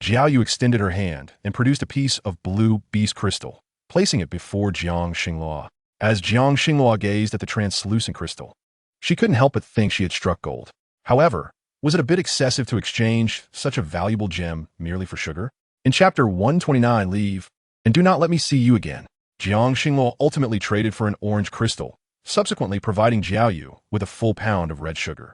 Jiao Yu extended her hand and produced a piece of blue beast crystal, placing it before Jiang Xinghua. As Jiang Xinghua gazed at the translucent crystal, she couldn't help but think she had struck gold. However, was it a bit excessive to exchange such a valuable gem merely for sugar? In Chapter 129, leave, and do not let me see you again. Jiang Xinghua ultimately traded for an orange crystal, subsequently providing Jiao Yu with a full pound of red sugar.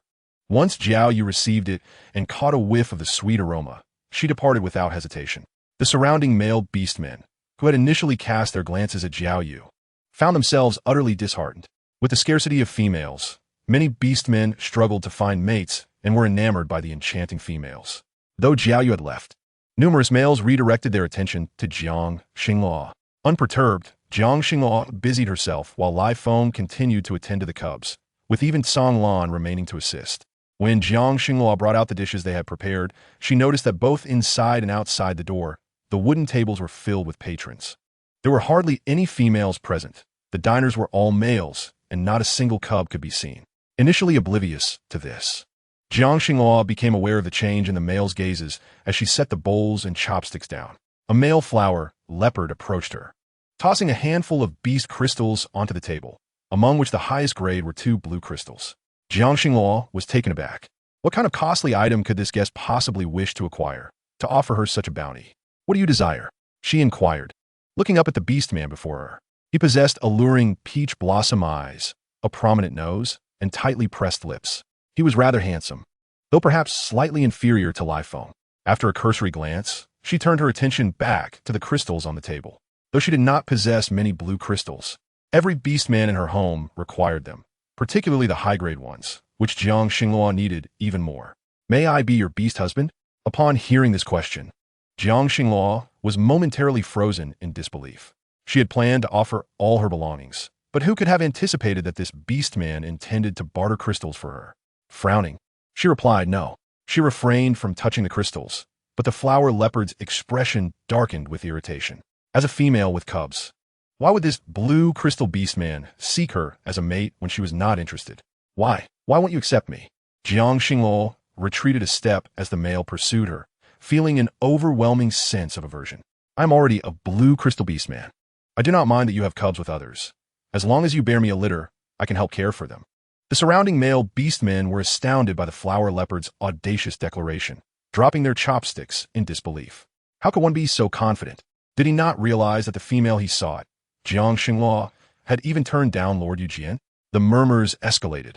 Once Jiao Yu received it and caught a whiff of the sweet aroma, she departed without hesitation. The surrounding male beastmen, who had initially cast their glances at Jiao Yu, found themselves utterly disheartened. With the scarcity of females, many beastmen struggled to find mates and were enamored by the enchanting females. Though Jiao Yu had left, numerous males redirected their attention to Jiang Xinghua. Unperturbed, Jiang Xinghua busied herself while Lai Feng continued to attend to the cubs, with even Song Lan remaining to assist. When Jiang Xinghua brought out the dishes they had prepared, she noticed that both inside and outside the door, the wooden tables were filled with patrons. There were hardly any females present. The diners were all males, and not a single cub could be seen. Initially oblivious to this, Jiang Xinghua became aware of the change in the male's gazes as she set the bowls and chopsticks down. A male flower leopard approached her, tossing a handful of beast crystals onto the table, among which the highest grade were 2 blue crystals. Jiang Xinghua was taken aback. What kind of costly item could this guest possibly wish to acquire, to offer her such a bounty? What do you desire? She inquired, looking up at the beast man before her. He possessed alluring peach blossom eyes, a prominent nose, and tightly pressed lips. He was rather handsome, though perhaps slightly inferior to Lai Feng. After a cursory glance, she turned her attention back to the crystals on the table. Though she did not possess many blue crystals, every beast man in her home required them, particularly the high-grade ones, which Jiang Xinghua needed even more. May I be your beast husband? Upon hearing this question, Jiang Xinghua was momentarily frozen in disbelief. She had planned to offer all her belongings, but who could have anticipated that this beast man intended to barter crystals for her? Frowning, she replied no. She refrained from touching the crystals, but the flower leopard's expression darkened with irritation. As a female with cubs, why would this blue crystal beast man seek her as a mate when she was not interested? Why? Why won't you accept me? Jiang Xinghua retreated a step as the male pursued her, feeling an overwhelming sense of aversion. I'm already a blue crystal beast man. I do not mind that you have cubs with others. As long as you bear me a litter, I can help care for them. The surrounding male beastmen were astounded by the flower leopard's audacious declaration, dropping their chopsticks in disbelief. How could one be so confident? Did he not realize that the female he sought, Jiang Xinghua, had even turned down Lord Yujian? The murmurs escalated,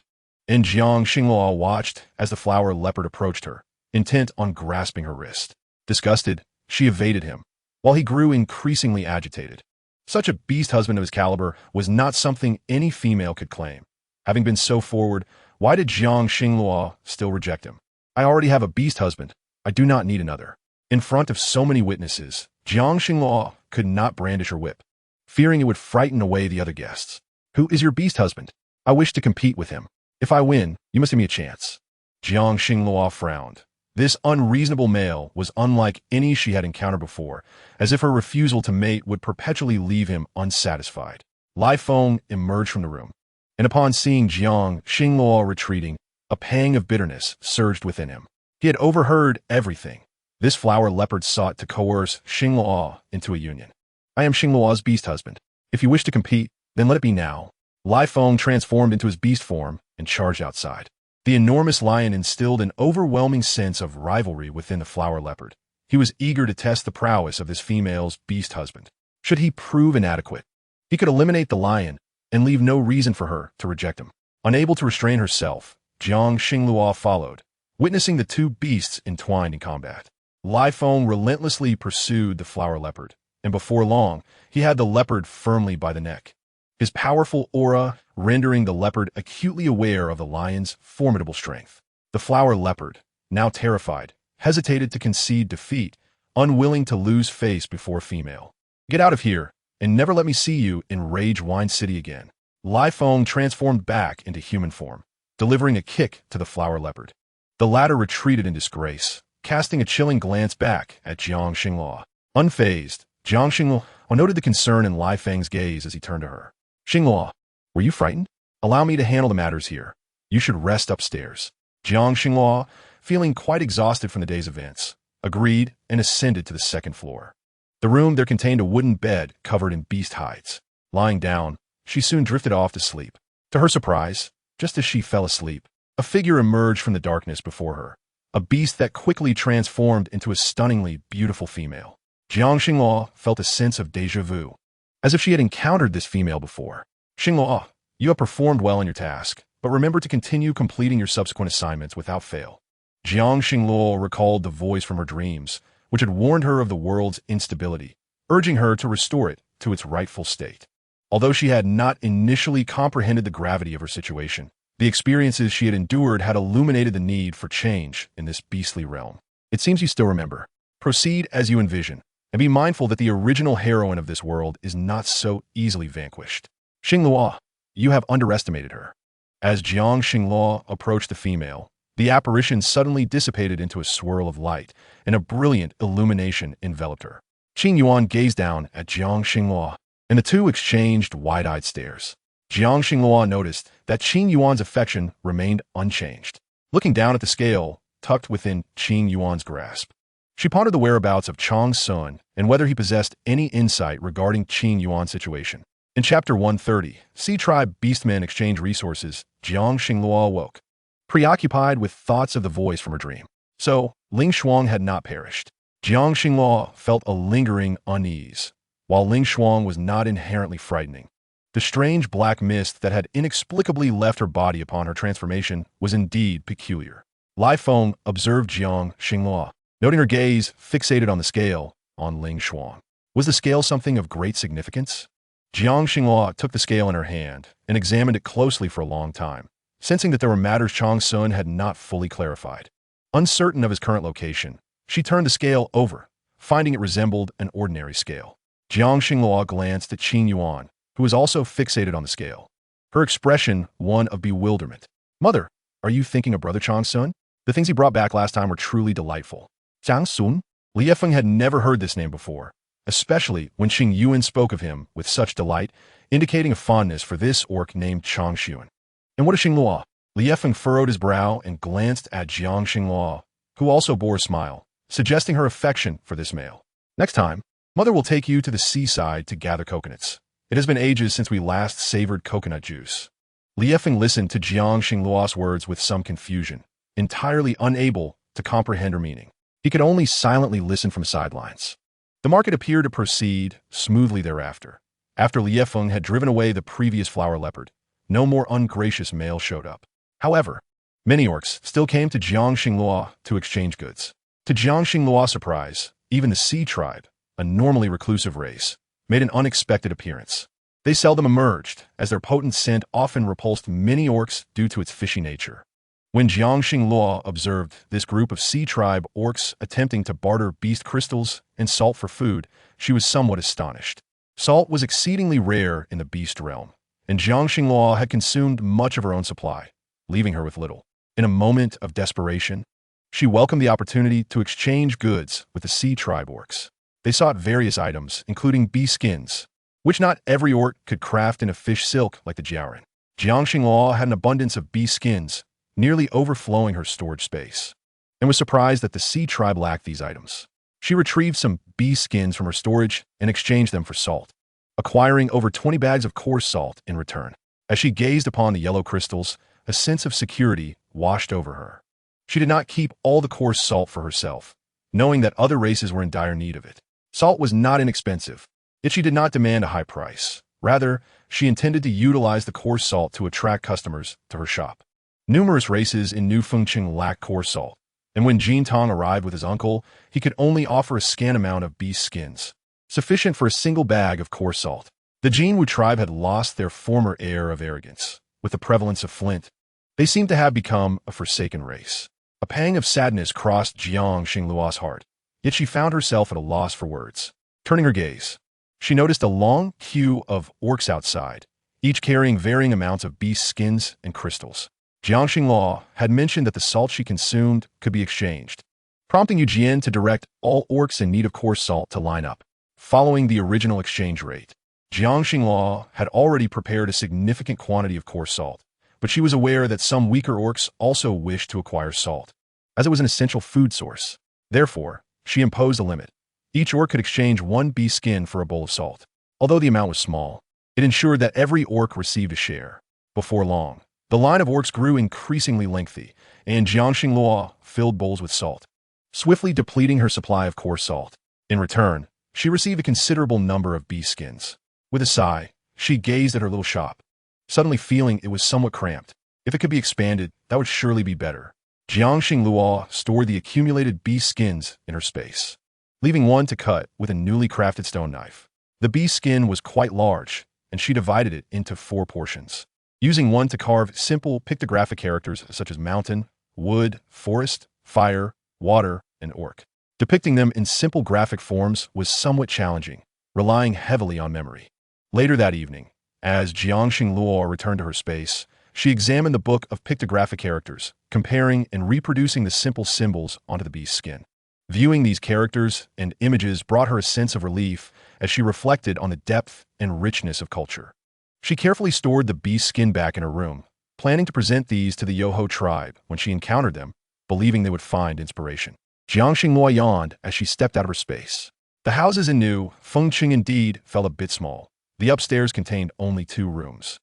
and Jiang Xinghua watched as the flower leopard approached her, intent on grasping her wrist. Disgusted, she evaded him, while he grew increasingly agitated. Such a beast husband of his caliber was not something any female could claim. Having been so forward, why did Jiang Xinghua still reject him? I already have a beast husband. I do not need another. In front of so many witnesses, Jiang Xinghua could not brandish her whip, fearing it would frighten away the other guests. Who is your beast husband? I wish to compete with him. If I win, you must give me a chance. Jiang Xinghua frowned. This unreasonable male was unlike any she had encountered before, as if her refusal to mate would perpetually leave him unsatisfied. Lai Feng emerged from the room, and upon seeing Jiang Xinghua retreating, a pang of bitterness surged within him. He had overheard everything. This flower leopard sought to coerce Xinghua into a union. I am Xinghua's beast husband. If you wish to compete, then let it be now. Lai Feng transformed into his beast form and charged outside. The enormous lion instilled an overwhelming sense of rivalry within the flower leopard. He was eager to test the prowess of this female's beast husband. Should he prove inadequate, He could eliminate the lion and leave no reason for her to reject him. Unable to restrain herself, Jiang Xinglua followed, witnessing the two beasts entwined in combat. Lai Feng relentlessly pursued the flower leopard, and before long, he had the leopard firmly by the neck. His powerful aura rendering the leopard acutely aware of the lion's formidable strength. The flower leopard, now terrified, hesitated to concede defeat, unwilling to lose face before female. Get out of here, and never let me see you in Rage Wine City again. Lai Feng transformed back into human form, delivering a kick to the flower leopard. The latter retreated in disgrace, casting a chilling glance back at Jiang Xinglua. Unfazed, Jiang Xinglua noted the concern in Lai Feng's gaze as he turned to her. Xinglua, were you frightened? Allow me to handle the matters here. You should rest upstairs. Jiang Xinglua, feeling quite exhausted from the day's events, agreed and ascended to the second floor. The room there contained a wooden bed covered in beast hides. Lying down, she soon drifted off to sleep. To her surprise, just as she fell asleep, a figure emerged from the darkness before her, a beast that quickly transformed into a stunningly beautiful female. Jiang Xinglua felt a sense of déjà vu, as if she had encountered this female before. Xinglua, you have performed well in your task, but remember to continue completing your subsequent assignments without fail. Jiang Xinglua recalled the voice from her dreams, which had warned her of the world's instability, urging her to restore it to its rightful state. Although she had not initially comprehended the gravity of her situation, the experiences she had endured had illuminated the need for change in this beastly realm. It seems you still remember. Proceed as you envision, and be mindful that the original heroine of this world is not so easily vanquished. Xinglua, you have underestimated her. As Jiang Xinglua approached the female, the apparition suddenly dissipated into a swirl of light, and a brilliant illumination enveloped her. Qing Yuan gazed down at Jiang Xinglua, and the two exchanged wide-eyed stares. Jiang Xinglua noticed that Qing Yuan's affection remained unchanged. Looking down at the scale tucked within Qing Yuan's grasp, she pondered the whereabouts of Chang Sun and whether he possessed any insight regarding Qing Yuan's situation. In Chapter 130, Sea Tribe Beastmen exchange resources, Jiang Xinglua awoke, preoccupied with thoughts of the voice from her dream. So, Ling Shuang had not perished. Jiang Xinglua felt a lingering unease, while Ling Shuang was not inherently frightening. The strange black mist that had inexplicably left her body upon her transformation was indeed peculiar. Lai Feng observed Jiang Xinglua, noting her gaze fixated on the scale on Ling Shuang. Was the scale something of great significance? Jiang Xinglua took the scale in her hand and examined it closely for a long time, sensing that there were matters Chang Sun had not fully clarified. Uncertain of his current location, she turned the scale over, finding it resembled an ordinary scale. Jiang Xinglua glanced at Qing Yuan, who was also fixated on the scale, her expression one of bewilderment. Mother, are you thinking of Brother Chang Sun? The things he brought back last time were truly delightful. Chang Sun? Li Yifeng had never heard this name before, especially when Xing Yuan spoke of him with such delight, indicating a fondness for this orc named Chang Xuan. And what is Xinglua? Li Yifeng furrowed his brow and glanced at Jiang Xinglua, who also bore a smile, suggesting her affection for this male. Next time, Mother will take you to the seaside to gather coconuts. It has been ages since we last savored coconut juice. Li Yifeng listened to Jiang Xinglua's words with some confusion, entirely unable to comprehend her meaning. He could only silently listen from sidelines. The market appeared to proceed smoothly thereafter. After Li Yifeng had driven away the previous flower leopard, no more ungracious male showed up. However, many orcs still came to Jiang Xinglua to exchange goods. To Jiang Xinglua's surprise, even the Sea Tribe, a normally reclusive race, made an unexpected appearance. They seldom emerged, as their potent scent often repulsed many orcs due to its fishy nature. When Jiang Xinglua observed this group of Sea Tribe orcs attempting to barter beast crystals and salt for food, she was somewhat astonished. Salt was exceedingly rare in the beast realm, and Jiang Xinglua had consumed much of her own supply, leaving her with little. In a moment of desperation, she welcomed the opportunity to exchange goods with the Sea Tribe orcs. They sought various items, including bee skins, which not every orc could craft in a fish silk like the Jiaoran. Jiang Xinglua had an abundance of bee skins, nearly overflowing her storage space, and was surprised that the Sea Tribe lacked these items. She retrieved some bee skins from her storage and exchanged them for salt, acquiring over 20 bags of coarse salt in return. As she gazed upon the yellow crystals, a sense of security washed over her. She did not keep all the coarse salt for herself, knowing that other races were in dire need of it. Salt was not inexpensive, yet she did not demand a high price. Rather, she intended to utilize the coarse salt to attract customers to her shop. Numerous races in New Fengqing lacked coarse salt, and when Jin Tong arrived with his uncle, he could only offer a scant amount of beast skins, sufficient for a single bag of coarse salt. The Jinwu tribe had lost their former air of arrogance. With the prevalence of flint, they seemed to have become a forsaken race. A pang of sadness crossed Jiang Xingluo's heart, yet she found herself at a loss for words. Turning her gaze, she noticed a long queue of orcs outside, each carrying varying amounts of beast skins and crystals. Jiang Xingluo had mentioned that the salt she consumed could be exchanged, prompting Yu Jian to direct all orcs in need of coarse salt to line up, following the original exchange rate. Jiang Xingluo had already prepared a significant quantity of coarse salt, but she was aware that some weaker orcs also wished to acquire salt, as it was an essential food source. Therefore, she imposed a limit. Each orc could exchange one beast skin for a bowl of salt. Although the amount was small, it ensured that every orc received a share. Before long, the line of orcs grew increasingly lengthy, and Jiang Xingluo filled bowls with salt, swiftly depleting her supply of coarse salt. In return, she received a considerable number of beast skins. With a sigh, she gazed at her little shop, suddenly feeling it was somewhat cramped. If it could be expanded, that would surely be better. Jiang Xingluo stored the accumulated beast skins in her space, leaving one to cut with a newly crafted stone knife. The beast skin was quite large, and she divided it into 4 portions, using one to carve simple pictographic characters such as mountain, wood, forest, fire, water, and orc. Depicting them in simple graphic forms was somewhat challenging, relying heavily on memory. Later that evening, as Jiang Xingluo returned to her space, she examined the book of pictographic characters, comparing and reproducing the simple symbols onto the beast skin. Viewing these characters and images brought her a sense of relief as she reflected on the depth and richness of culture. She carefully stored the beast skin back in her room, planning to present these to the Yoho tribe when she encountered them, believing they would find inspiration. Jiang Xingluo yawned as she stepped out of her space. The houses in New Fengqing indeed felt a bit small. The upstairs contained only 2 rooms,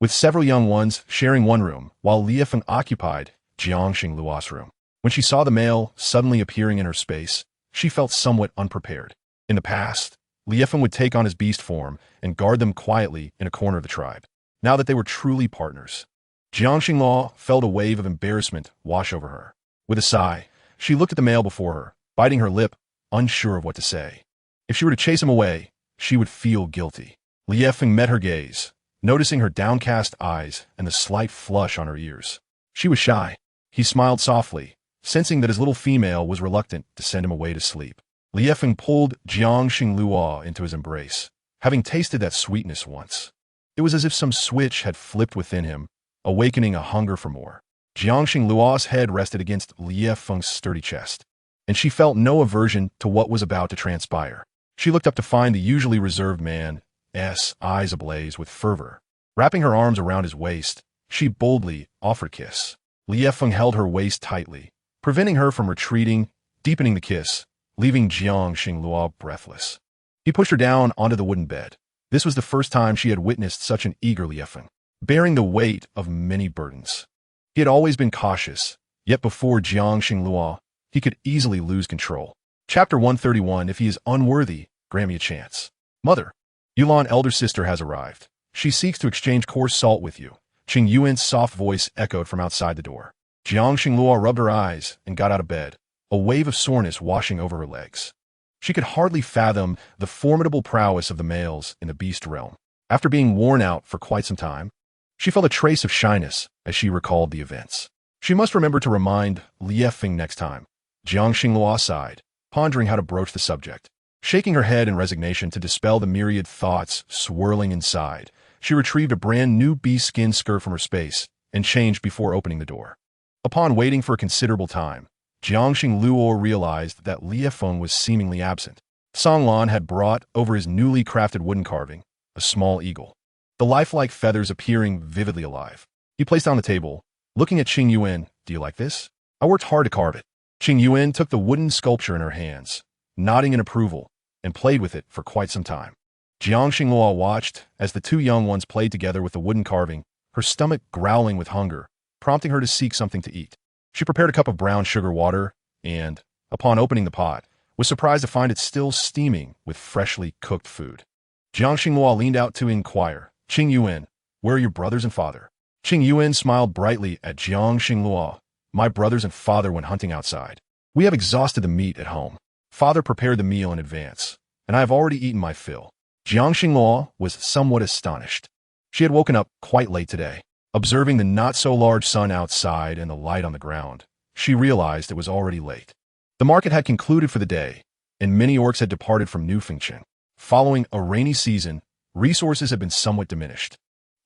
with several young ones sharing one room, while Liefeng occupied Jiang Xingluo's room. When she saw the male suddenly appearing in her space, she felt somewhat unprepared. In the past, Liefeng would take on his beast form and guard them quietly in a corner of the tribe. Now that they were truly partners, Jiang Xingluo felt a wave of embarrassment wash over her. With a sigh, she looked at the male before her, biting her lip, unsure of what to say. If she were to chase him away, she would feel guilty. Liefeng met her gaze, noticing her downcast eyes and the slight flush on her ears. She was shy. He smiled softly, sensing that his little female was reluctant to send him away to sleep. Liefeng pulled Jiang Xingluo into his embrace, having tasted that sweetness once. It was as if some switch had flipped within him, awakening a hunger for more. Jiang Xingluo's head rested against Liefeng's sturdy chest, and she felt no aversion to what was about to transpire. She looked up to find the usually reserved man's eyes ablaze with fervor. Wrapping her arms around his waist, she boldly offered a kiss. Liefeng held her waist tightly, preventing her from retreating, deepening the kiss, leaving Jiang Xingluo breathless. He pushed her down onto the wooden bed. This was the first time she had witnessed such an eager Liefeng, bearing the weight of many burdens. He had always been cautious, yet before Jiang Xingluo, he could easily lose control. Chapter 131. If he is unworthy, grant me a chance. Mother, Yulan's elder sister has arrived. She seeks to exchange coarse salt with you. Qing Yuan's soft voice echoed from outside the door. Jiang Xingluo rubbed her eyes and got out of bed, a wave of soreness washing over her legs. She could hardly fathom the formidable prowess of the males in the beast realm. After being worn out for quite some time, she felt a trace of shyness as she recalled the events. She must remember to remind Liefeng next time. Jiang Xingluo sighed, pondering how to broach the subject. Shaking her head in resignation to dispel the myriad thoughts swirling inside, she retrieved a brand new beast skin skirt from her space and changed before opening the door. Upon waiting for a considerable time, Jiang Xingluo realized that Liefeng was seemingly absent. Song Lan had brought over his newly crafted wooden carving, a small eagle, the lifelike feathers appearing vividly alive. He placed it on the table, looking at Qing Yuan. Do you like this? I worked hard to carve it. Qing Yuan took the wooden sculpture in her hands, nodding in approval, and played with it for quite some time. Jiang Xingluo watched as the 2 young ones played together with the wooden carving, her stomach growling with hunger, prompting her to seek something to eat. She prepared a cup of brown sugar water and, upon opening the pot, was surprised to find it still steaming with freshly cooked food. Jiang Xinghua leaned out to inquire, Qing Yuan, where are your brothers and father? Qing Yuan smiled brightly at Jiang Xinghua. My brothers and father went hunting outside. We have exhausted the meat at home. Father prepared the meal in advance, and I have already eaten my fill. Jiang Xinghua was somewhat astonished. She had woken up quite late today. Observing the not-so-large sun outside and the light on the ground, she realized it was already late. The market had concluded for the day, and many orcs had departed from New Fengcheng. Following a rainy season, resources had been somewhat diminished,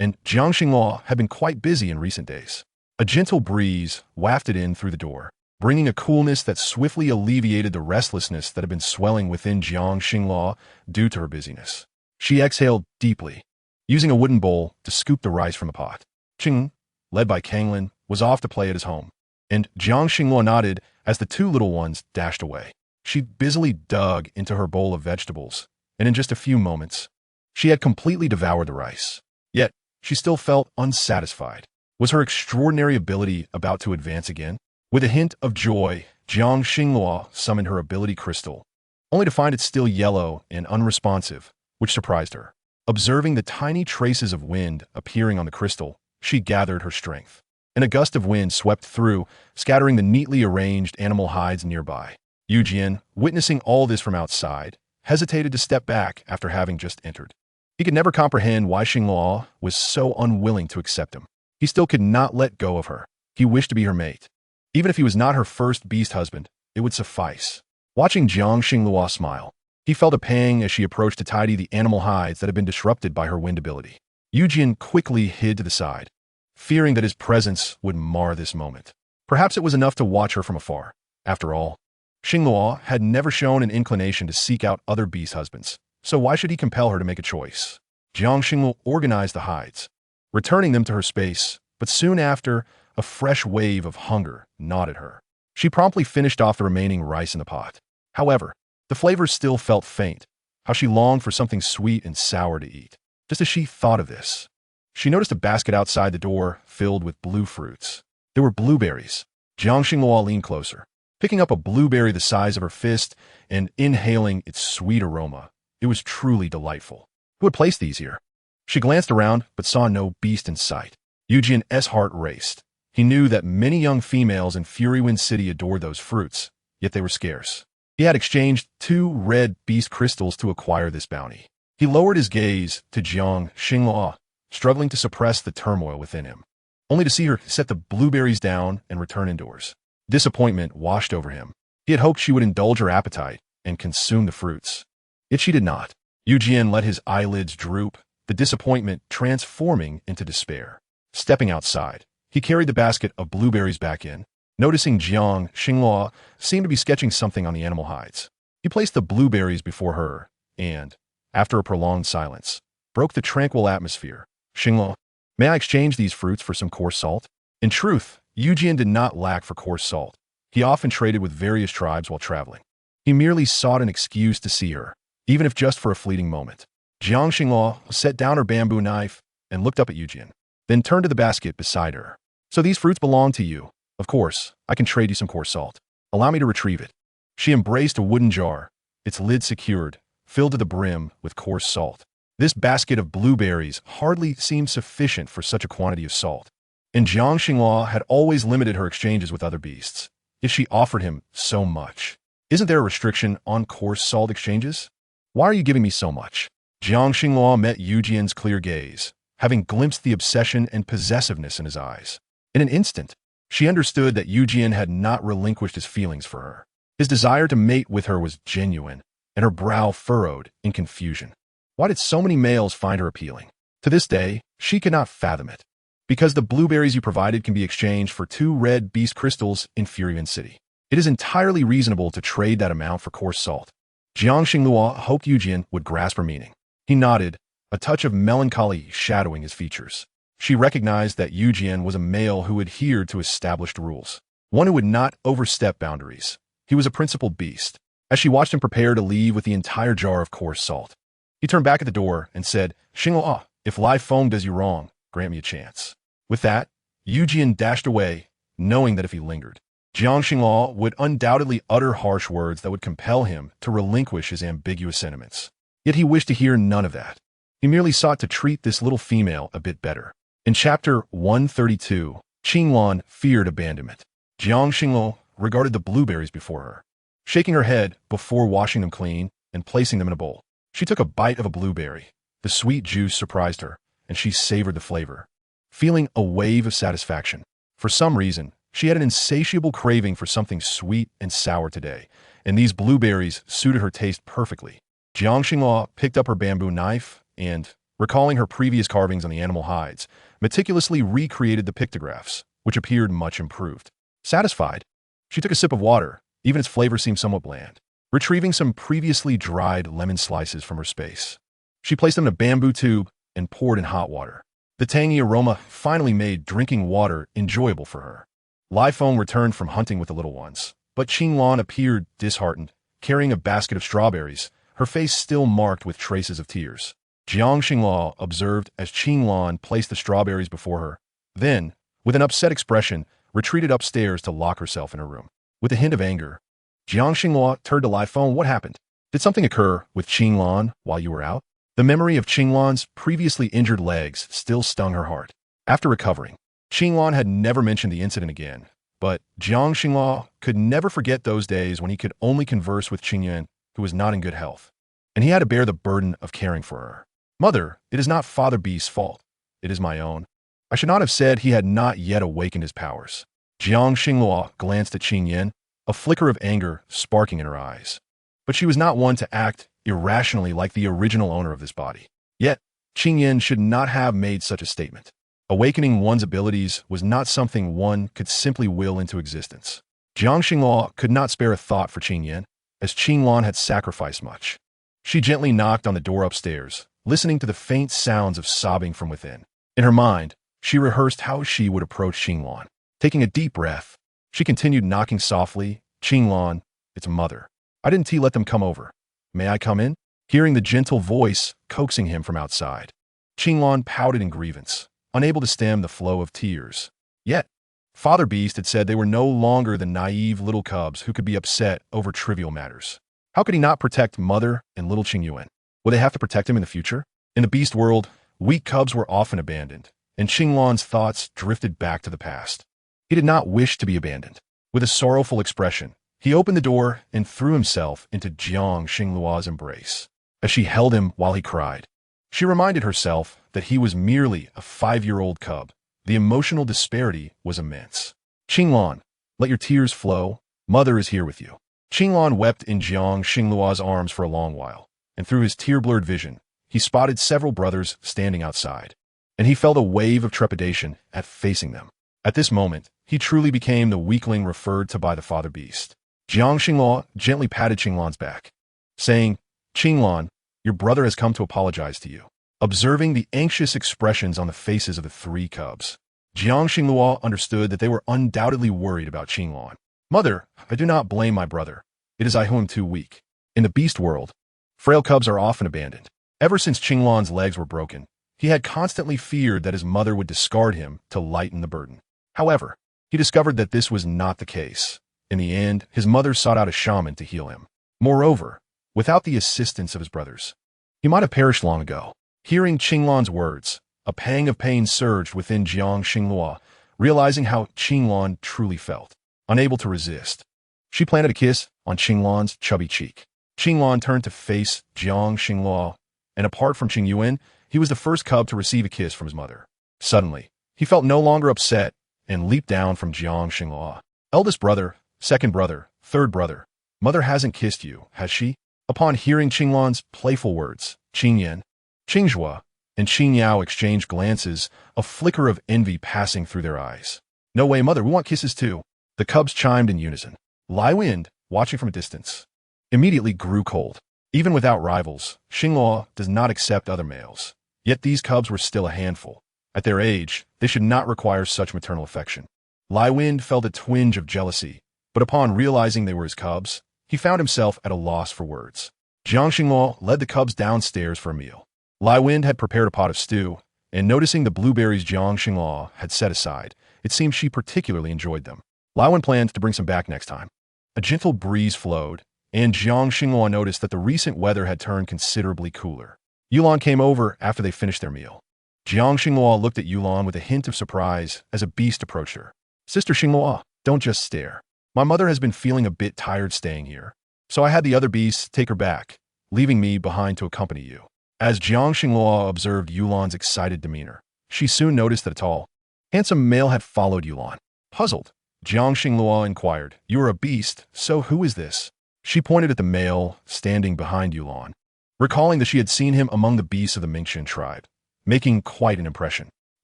and Jiang Xinghua had been quite busy in recent days. A gentle breeze wafted in through the door, bringing a coolness that swiftly alleviated the restlessness that had been swelling within Jiang Xinghua due to her busyness. She exhaled deeply, using a wooden bowl to scoop the rice from a pot. Qing, led by Kanglin, was off to play at his home, and Jiang Xinghua nodded as the two little ones dashed away. She busily dug into her bowl of vegetables, and in just a few moments, she had completely devoured the rice. Yet, she still felt unsatisfied. Was her extraordinary ability about to advance again? With a hint of joy, Jiang Xinghua summoned her ability crystal, only to find it still yellow and unresponsive, which surprised her. Observing the tiny traces of wind appearing on the crystal, she gathered her strength. And a gust of wind swept through, scattering the neatly arranged animal hides nearby. Yu Jian, witnessing all this from outside, hesitated to step back after having just entered. He could never comprehend why Xinghua was so unwilling to accept him. He still could not let go of her. He wished to be her mate. Even if he was not her first beast husband, it would suffice. Watching Jiang Xinghua smile, he felt a pang as she approached to tidy the animal hides that had been disrupted by her wind ability. Yu Jian quickly hid to the side, fearing that his presence would mar this moment. Perhaps it was enough to watch her from afar. After all, Xinghua had never shown an inclination to seek out other beast husbands, so why should he compel her to make a choice? Jiang Xinghua organized the hides, returning them to her space, but soon after, a fresh wave of hunger gnawed at her. She promptly finished off the remaining rice in the pot. However, the flavors still felt faint. How she longed for something sweet and sour to eat. Just as she thought of this, she noticed a basket outside the door filled with blue fruits. There were blueberries. Jiang Xinghua leaned closer, picking up a blueberry the size of her fist and inhaling its sweet aroma. It was truly delightful. Who had placed these here? She glanced around, but saw no beast in sight. Yu Jian's heart raced. He knew that many young females in Furywind City adored those fruits, yet they were scarce. He had exchanged 2 red beast crystals to acquire this bounty. He lowered his gaze to Jiang Xinghua, struggling to suppress the turmoil within him, only to see her set the blueberries down and return indoors. Disappointment washed over him. He had hoped she would indulge her appetite and consume the fruits. Yet she did not. Yu Jian let his eyelids droop, the disappointment transforming into despair. Stepping outside, he carried the basket of blueberries back in, noticing Jiang Xinghua seemed to be sketching something on the animal hides. He placed the blueberries before her and, after a prolonged silence, broke the tranquil atmosphere. Xinghua, may I exchange these fruits for some coarse salt? In truth, Yu Jian did not lack for coarse salt. He often traded with various tribes while traveling. He merely sought an excuse to see her, even if just for a fleeting moment. Jiang Xinghua set down her bamboo knife and looked up at Yu Jian, then turned to the basket beside her. So these fruits belong to you. Of course, I can trade you some coarse salt. Allow me to retrieve it. She embraced a wooden jar, its lid secured, filled to the brim with coarse salt. This basket of blueberries hardly seemed sufficient for such a quantity of salt. And Jiang Xinghua had always limited her exchanges with other beasts, yet she offered him so much. Isn't there a restriction on coarse salt exchanges? Why are you giving me so much? Jiang Xinghua met Yu Jian's clear gaze, having glimpsed the obsession and possessiveness in his eyes. In an instant, she understood that Yu Jian had not relinquished his feelings for her. His desire to mate with her was genuine, and her brow furrowed in confusion. Why did so many males find her appealing? To this day, she could not fathom it. Because the blueberries you provided can be exchanged for 2 red beast crystals in Furywind City. It is entirely reasonable to trade that amount for coarse salt. Jiang Xinghua hoped Yu Jian would grasp her meaning. He nodded, a touch of melancholy shadowing his features. She recognized that Yu Jian was a male who adhered to established rules, one who would not overstep boundaries. He was a principled beast. As she watched him prepare to leave with the entire jar of coarse salt, he turned back at the door and said, Xinghua, if live foam does you wrong, grant me a chance. With that, Yu Jian dashed away, knowing that if he lingered, Jiang Xinghua would undoubtedly utter harsh words that would compel him to relinquish his ambiguous sentiments. Yet he wished to hear none of that. He merely sought to treat this little female a bit better. In chapter 132, Qingluan feared abandonment. Jiang Xingluo regarded the blueberries before her, shaking her head before washing them clean and placing them in a bowl. She took a bite of a blueberry. The sweet juice surprised her, and she savored the flavor, feeling a wave of satisfaction. For some reason, she had an insatiable craving for something sweet and sour today, and these blueberries suited her taste perfectly. Jiang Xingluo picked up her bamboo knife and, recalling her previous carvings on the animal hides, meticulously recreated the pictographs, which appeared much improved. Satisfied, she took a sip of water, even its flavor seemed somewhat bland. Retrieving some previously dried lemon slices from her space, she placed them in a bamboo tube and poured in hot water. The tangy aroma finally made drinking water enjoyable for her. Lai Feng returned from hunting with the little ones, but Qingluan appeared disheartened, carrying a basket of strawberries, her face still marked with traces of tears. Jiang Xingluo observed as Qingluan placed the strawberries before her, then, with an upset expression, retreated upstairs to lock herself in her room. With a hint of anger, Jiang Xingluo turned to Lai Feng. What happened? Did something occur with Qingluan while you were out? The memory of Qingluan's previously injured legs still stung her heart. After recovering, Qingluan had never mentioned the incident again, but Jiang Xingluo could never forget those days when he could only converse with Qingyuan, who was not in good health, and he had to bear the burden of caring for her. Mother, it is not Father Beast's fault. It is my own. I should not have said he had not yet awakened his powers. Jiang Xingluo glanced at Qingyuan, a flicker of anger sparking in her eyes. But she was not one to act irrationally like the original owner of this body. Yet, Qingyuan should not have made such a statement. Awakening one's abilities was not something one could simply will into existence. Jiang Xingluo could not spare a thought for Qingyuan, as Qingluan had sacrificed much. She gently knocked on the door upstairs, listening to the faint sounds of sobbing from within. In her mind, she rehearsed how she would approach Qingluan. Taking a deep breath, she continued knocking softly. Qingluan, it's mother. I didn't let them come over. May I come in? Hearing the gentle voice coaxing him from outside, Qingluan pouted in grievance, unable to stem the flow of tears. Yet, Father Beast had said they were no longer the naive little cubs who could be upset over trivial matters. How could he not protect Mother and little Qingyuan? Would they have to protect him in the future? In the beast world, weak cubs were often abandoned, and Qingluan's thoughts drifted back to the past. He did not wish to be abandoned. With a sorrowful expression, he opened the door and threw himself into Jiang Xingluo's embrace. As she held him while he cried, she reminded herself that he was merely a 5-year-old cub. The emotional disparity was immense. Qingluan, let your tears flow. Mother is here with you. Qingluan wept in Jiang Xingluo's arms for a long while, and through his tear-blurred vision, he spotted several brothers standing outside, and he felt a wave of trepidation at facing them. At this moment, he truly became the weakling referred to by the Father Beast. Jiang Xingluo gently patted Qingluan's back, saying, Qingluan, your brother has come to apologize to you. Observing the anxious expressions on the faces of the 3 cubs, Jiang Xingluo understood that they were undoubtedly worried about Qingluan. Mother, I do not blame my brother. It is I who am too weak. In the beast world, frail cubs are often abandoned. Ever since Qingluan's legs were broken, he had constantly feared that his mother would discard him to lighten the burden. However, he discovered that this was not the case. In the end, his mother sought out a shaman to heal him. Moreover, without the assistance of his brothers, he might have perished long ago. Hearing Qingluan's words, a pang of pain surged within Jiang Xingluo, realizing how Qingluan truly felt. Unable to resist, she planted a kiss on Qingluan's chubby cheek. Qingluan turned to face Jiang Xingluo, and apart from Qingyuan, he was the first cub to receive a kiss from his mother. Suddenly, he felt no longer upset and leaped down from Jiang Xingluo. Eldest brother, second brother, third brother, mother hasn't kissed you, has she? Upon hearing Qingluan's playful words, Qingyan, Qingzhua, and Qingyao exchanged glances, a flicker of envy passing through their eyes. No way, mother, we want kisses too. The cubs chimed in unison. Lai Wind, watching from a distance, immediately grew cold. Even without rivals, Xingluo does not accept other males. Yet these cubs were still a handful. At their age, they should not require such maternal affection. Lai Wind felt a twinge of jealousy, but upon realizing they were his cubs, he found himself at a loss for words. Jiang Xingluo led the cubs downstairs for a meal. Lai Wind had prepared a pot of stew, and noticing the blueberries Jiang Xingluo had set aside, it seemed she particularly enjoyed them. Lai Wind planned to bring some back next time. A gentle breeze flowed, and Jiang Xinghua noticed that the recent weather had turned considerably cooler. Yulan came over after they finished their meal. Jiang Xinghua looked at Yulan with a hint of surprise as a beast approached her. Sister Xinghua, don't just stare. My mother has been feeling a bit tired staying here, so I had the other beasts take her back, leaving me behind to accompany you. As Jiang Xinghua observed Yulan's excited demeanor, she soon noticed that a tall, handsome male had followed Yulan. Puzzled, Jiang Xinghua inquired, "You are a beast, so who is this?" She pointed at the male standing behind Yulan, recalling that she had seen him among the beasts of the Mingxin tribe, making quite an impression.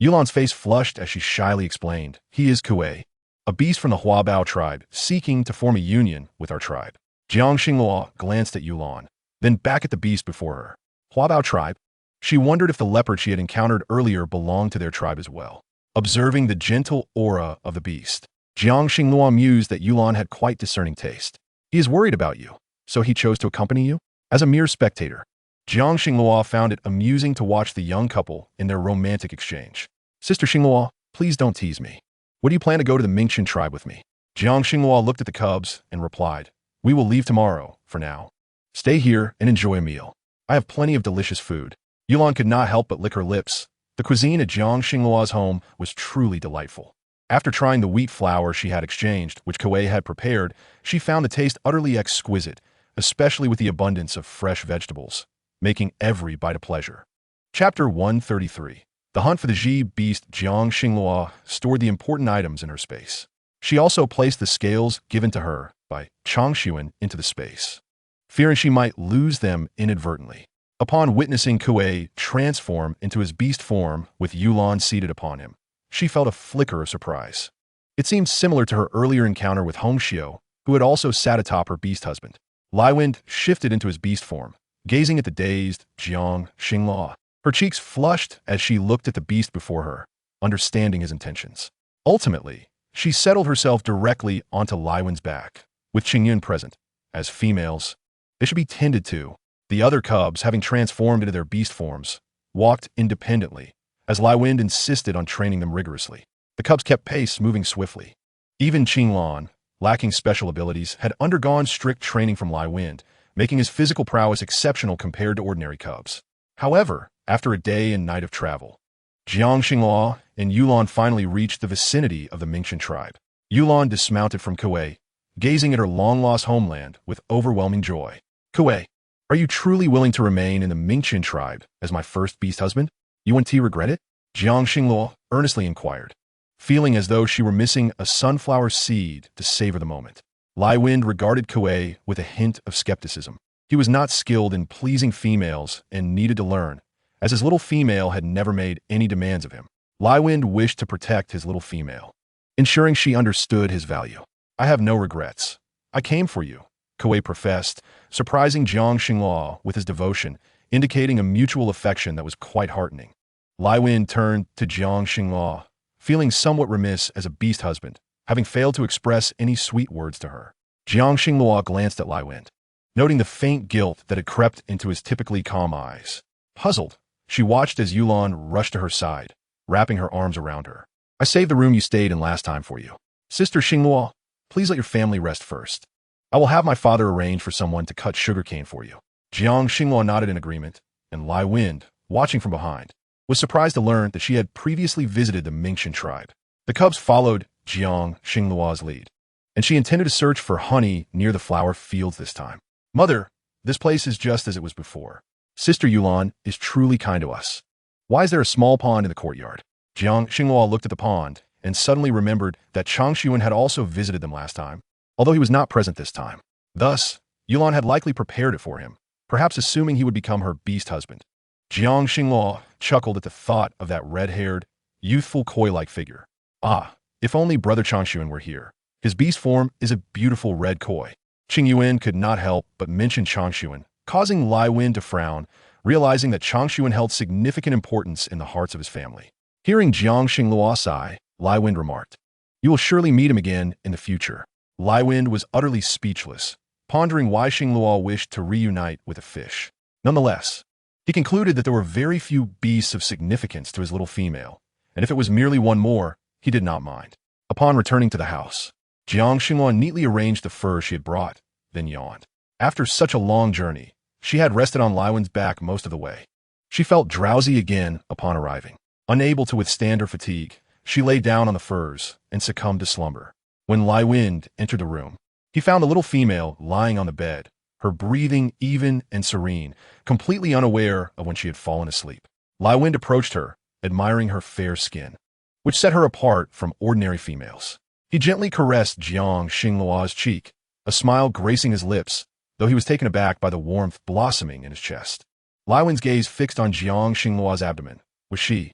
Yulan's face flushed as she shyly explained, "He is Kuei, a beast from the Huabao tribe, seeking to form a union with our tribe." Jiang Xinghua glanced at Yulan, then back at the beast before her. Huabao tribe? She wondered if the leopard she had encountered earlier belonged to their tribe as well. Observing the gentle aura of the beast, Jiang Xinghua mused that Yulan had quite discerning taste. He is worried about you, so he chose to accompany you? As a mere spectator, Jiang Xinghua found it amusing to watch the young couple in their romantic exchange. Sister Xinghua, please don't tease me. What do you plan to go to the Mingxin tribe with me? Jiang Xinghua looked at the cubs and replied, "We will leave tomorrow, for now. Stay here and enjoy a meal. I have plenty of delicious food." Yulan could not help but lick her lips. The cuisine at Jiang Xinghua's home was truly delightful. After trying the wheat flour she had exchanged, which Kuei had prepared, she found the taste utterly exquisite, especially with the abundance of fresh vegetables, making every bite a pleasure. Chapter 133. The hunt for the Ji beast. Jiang Xinghua stored the important items in her space. She also placed the scales given to her by Changshuan into the space, fearing she might lose them inadvertently. Upon witnessing Kuei transform into his beast form with Yulan seated upon him, she felt a flicker of surprise. It seemed similar to her earlier encounter with Hongxiu, who had also sat atop her beast husband. Laiwind shifted into his beast form, gazing at the dazed Jiang Xinghua. Her cheeks flushed as she looked at the beast before her, understanding his intentions. Ultimately, she settled herself directly onto Laiwind's back, with Qingyun present. As females, they should be tended to. The other cubs, having transformed into their beast forms, walked independently, as Laiwind insisted on training them rigorously. The cubs kept pace, moving swiftly. Even Qinglan, lacking special abilities, had undergone strict training from Laiwind, making his physical prowess exceptional compared to ordinary cubs. However, after a day and night of travel, Jiang Xinghua and Yulan finally reached the vicinity of the Mingxin tribe. Yulan dismounted from Kuei, gazing at her long-lost homeland with overwhelming joy. "Kuei, are you truly willing to remain in the Mingxin tribe as my first beast husband? You and T regret it?" Jiang Xinghua earnestly inquired, feeling as though she were missing a sunflower seed to savor the moment. Laiwind regarded Kuei with a hint of skepticism. He was not skilled in pleasing females and needed to learn, as his little female had never made any demands of him. Laiwind wished to protect his little female, ensuring she understood his value. "I have no regrets. I came for you," Kuei professed, surprising Jiang Xinghua with his devotion, indicating a mutual affection that was quite heartening. Laiwind turned to Jiang Xinghua, feeling somewhat remiss as a beast husband, having failed to express any sweet words to her. Jiang Xinghua glanced at Laiwind, noting the faint guilt that had crept into his typically calm eyes. Puzzled, she watched as Yulan rushed to her side, wrapping her arms around her. "I saved the room you stayed in last time for you. Sister Xinghua, please let your family rest first. I will have my father arrange for someone to cut sugarcane for you." Jiang Xinghua nodded in agreement, and Laiwind, watching from behind, was surprised to learn that she had previously visited the Mingxin tribe. The cubs followed Jiang Xinghua's lead, and she intended to search for honey near the flower fields this time. "Mother, this place is just as it was before. Sister Yulan is truly kind to us. Why is there a small pond in the courtyard?" Jiang Xinghua looked at the pond and suddenly remembered that Changshuan had also visited them last time, although he was not present this time. Thus, Yulan had likely prepared it for him, perhaps assuming he would become her beast husband. Jiang Xinghua chuckled at the thought of that red-haired, youthful koi-like figure. Ah, if only Brother Changshuan were here. His beast form is a beautiful red koi. Qingyuan could not help but mention Changshuan, causing Laiwind to frown, realizing that Changshuan held significant importance in the hearts of his family. Hearing Jiang Xinghua sigh, Laiwind remarked, "You will surely meet him again in the future." Laiwind was utterly speechless, pondering why Xinghua wished to reunite with a fish. Nonetheless, he concluded that there were very few beasts of significance to his little female, and if it was merely one more, he did not mind. Upon returning to the house, Jiang Xinghua neatly arranged the fur she had brought, then yawned. After such a long journey, she had rested on Lywin's back most of the way. She felt drowsy again upon arriving. Unable to withstand her fatigue, she lay down on the furs and succumbed to slumber. When Lywin entered the room, he found the little female lying on the bed, her breathing even and serene, completely unaware of when she had fallen asleep. Lywin approached her, admiring her fair skin, which set her apart from ordinary females. He gently caressed Jiang Xingluo's cheek, a smile gracing his lips, though he was taken aback by the warmth blossoming in his chest. Lywin's gaze fixed on Jiang Xingluo's abdomen. Was she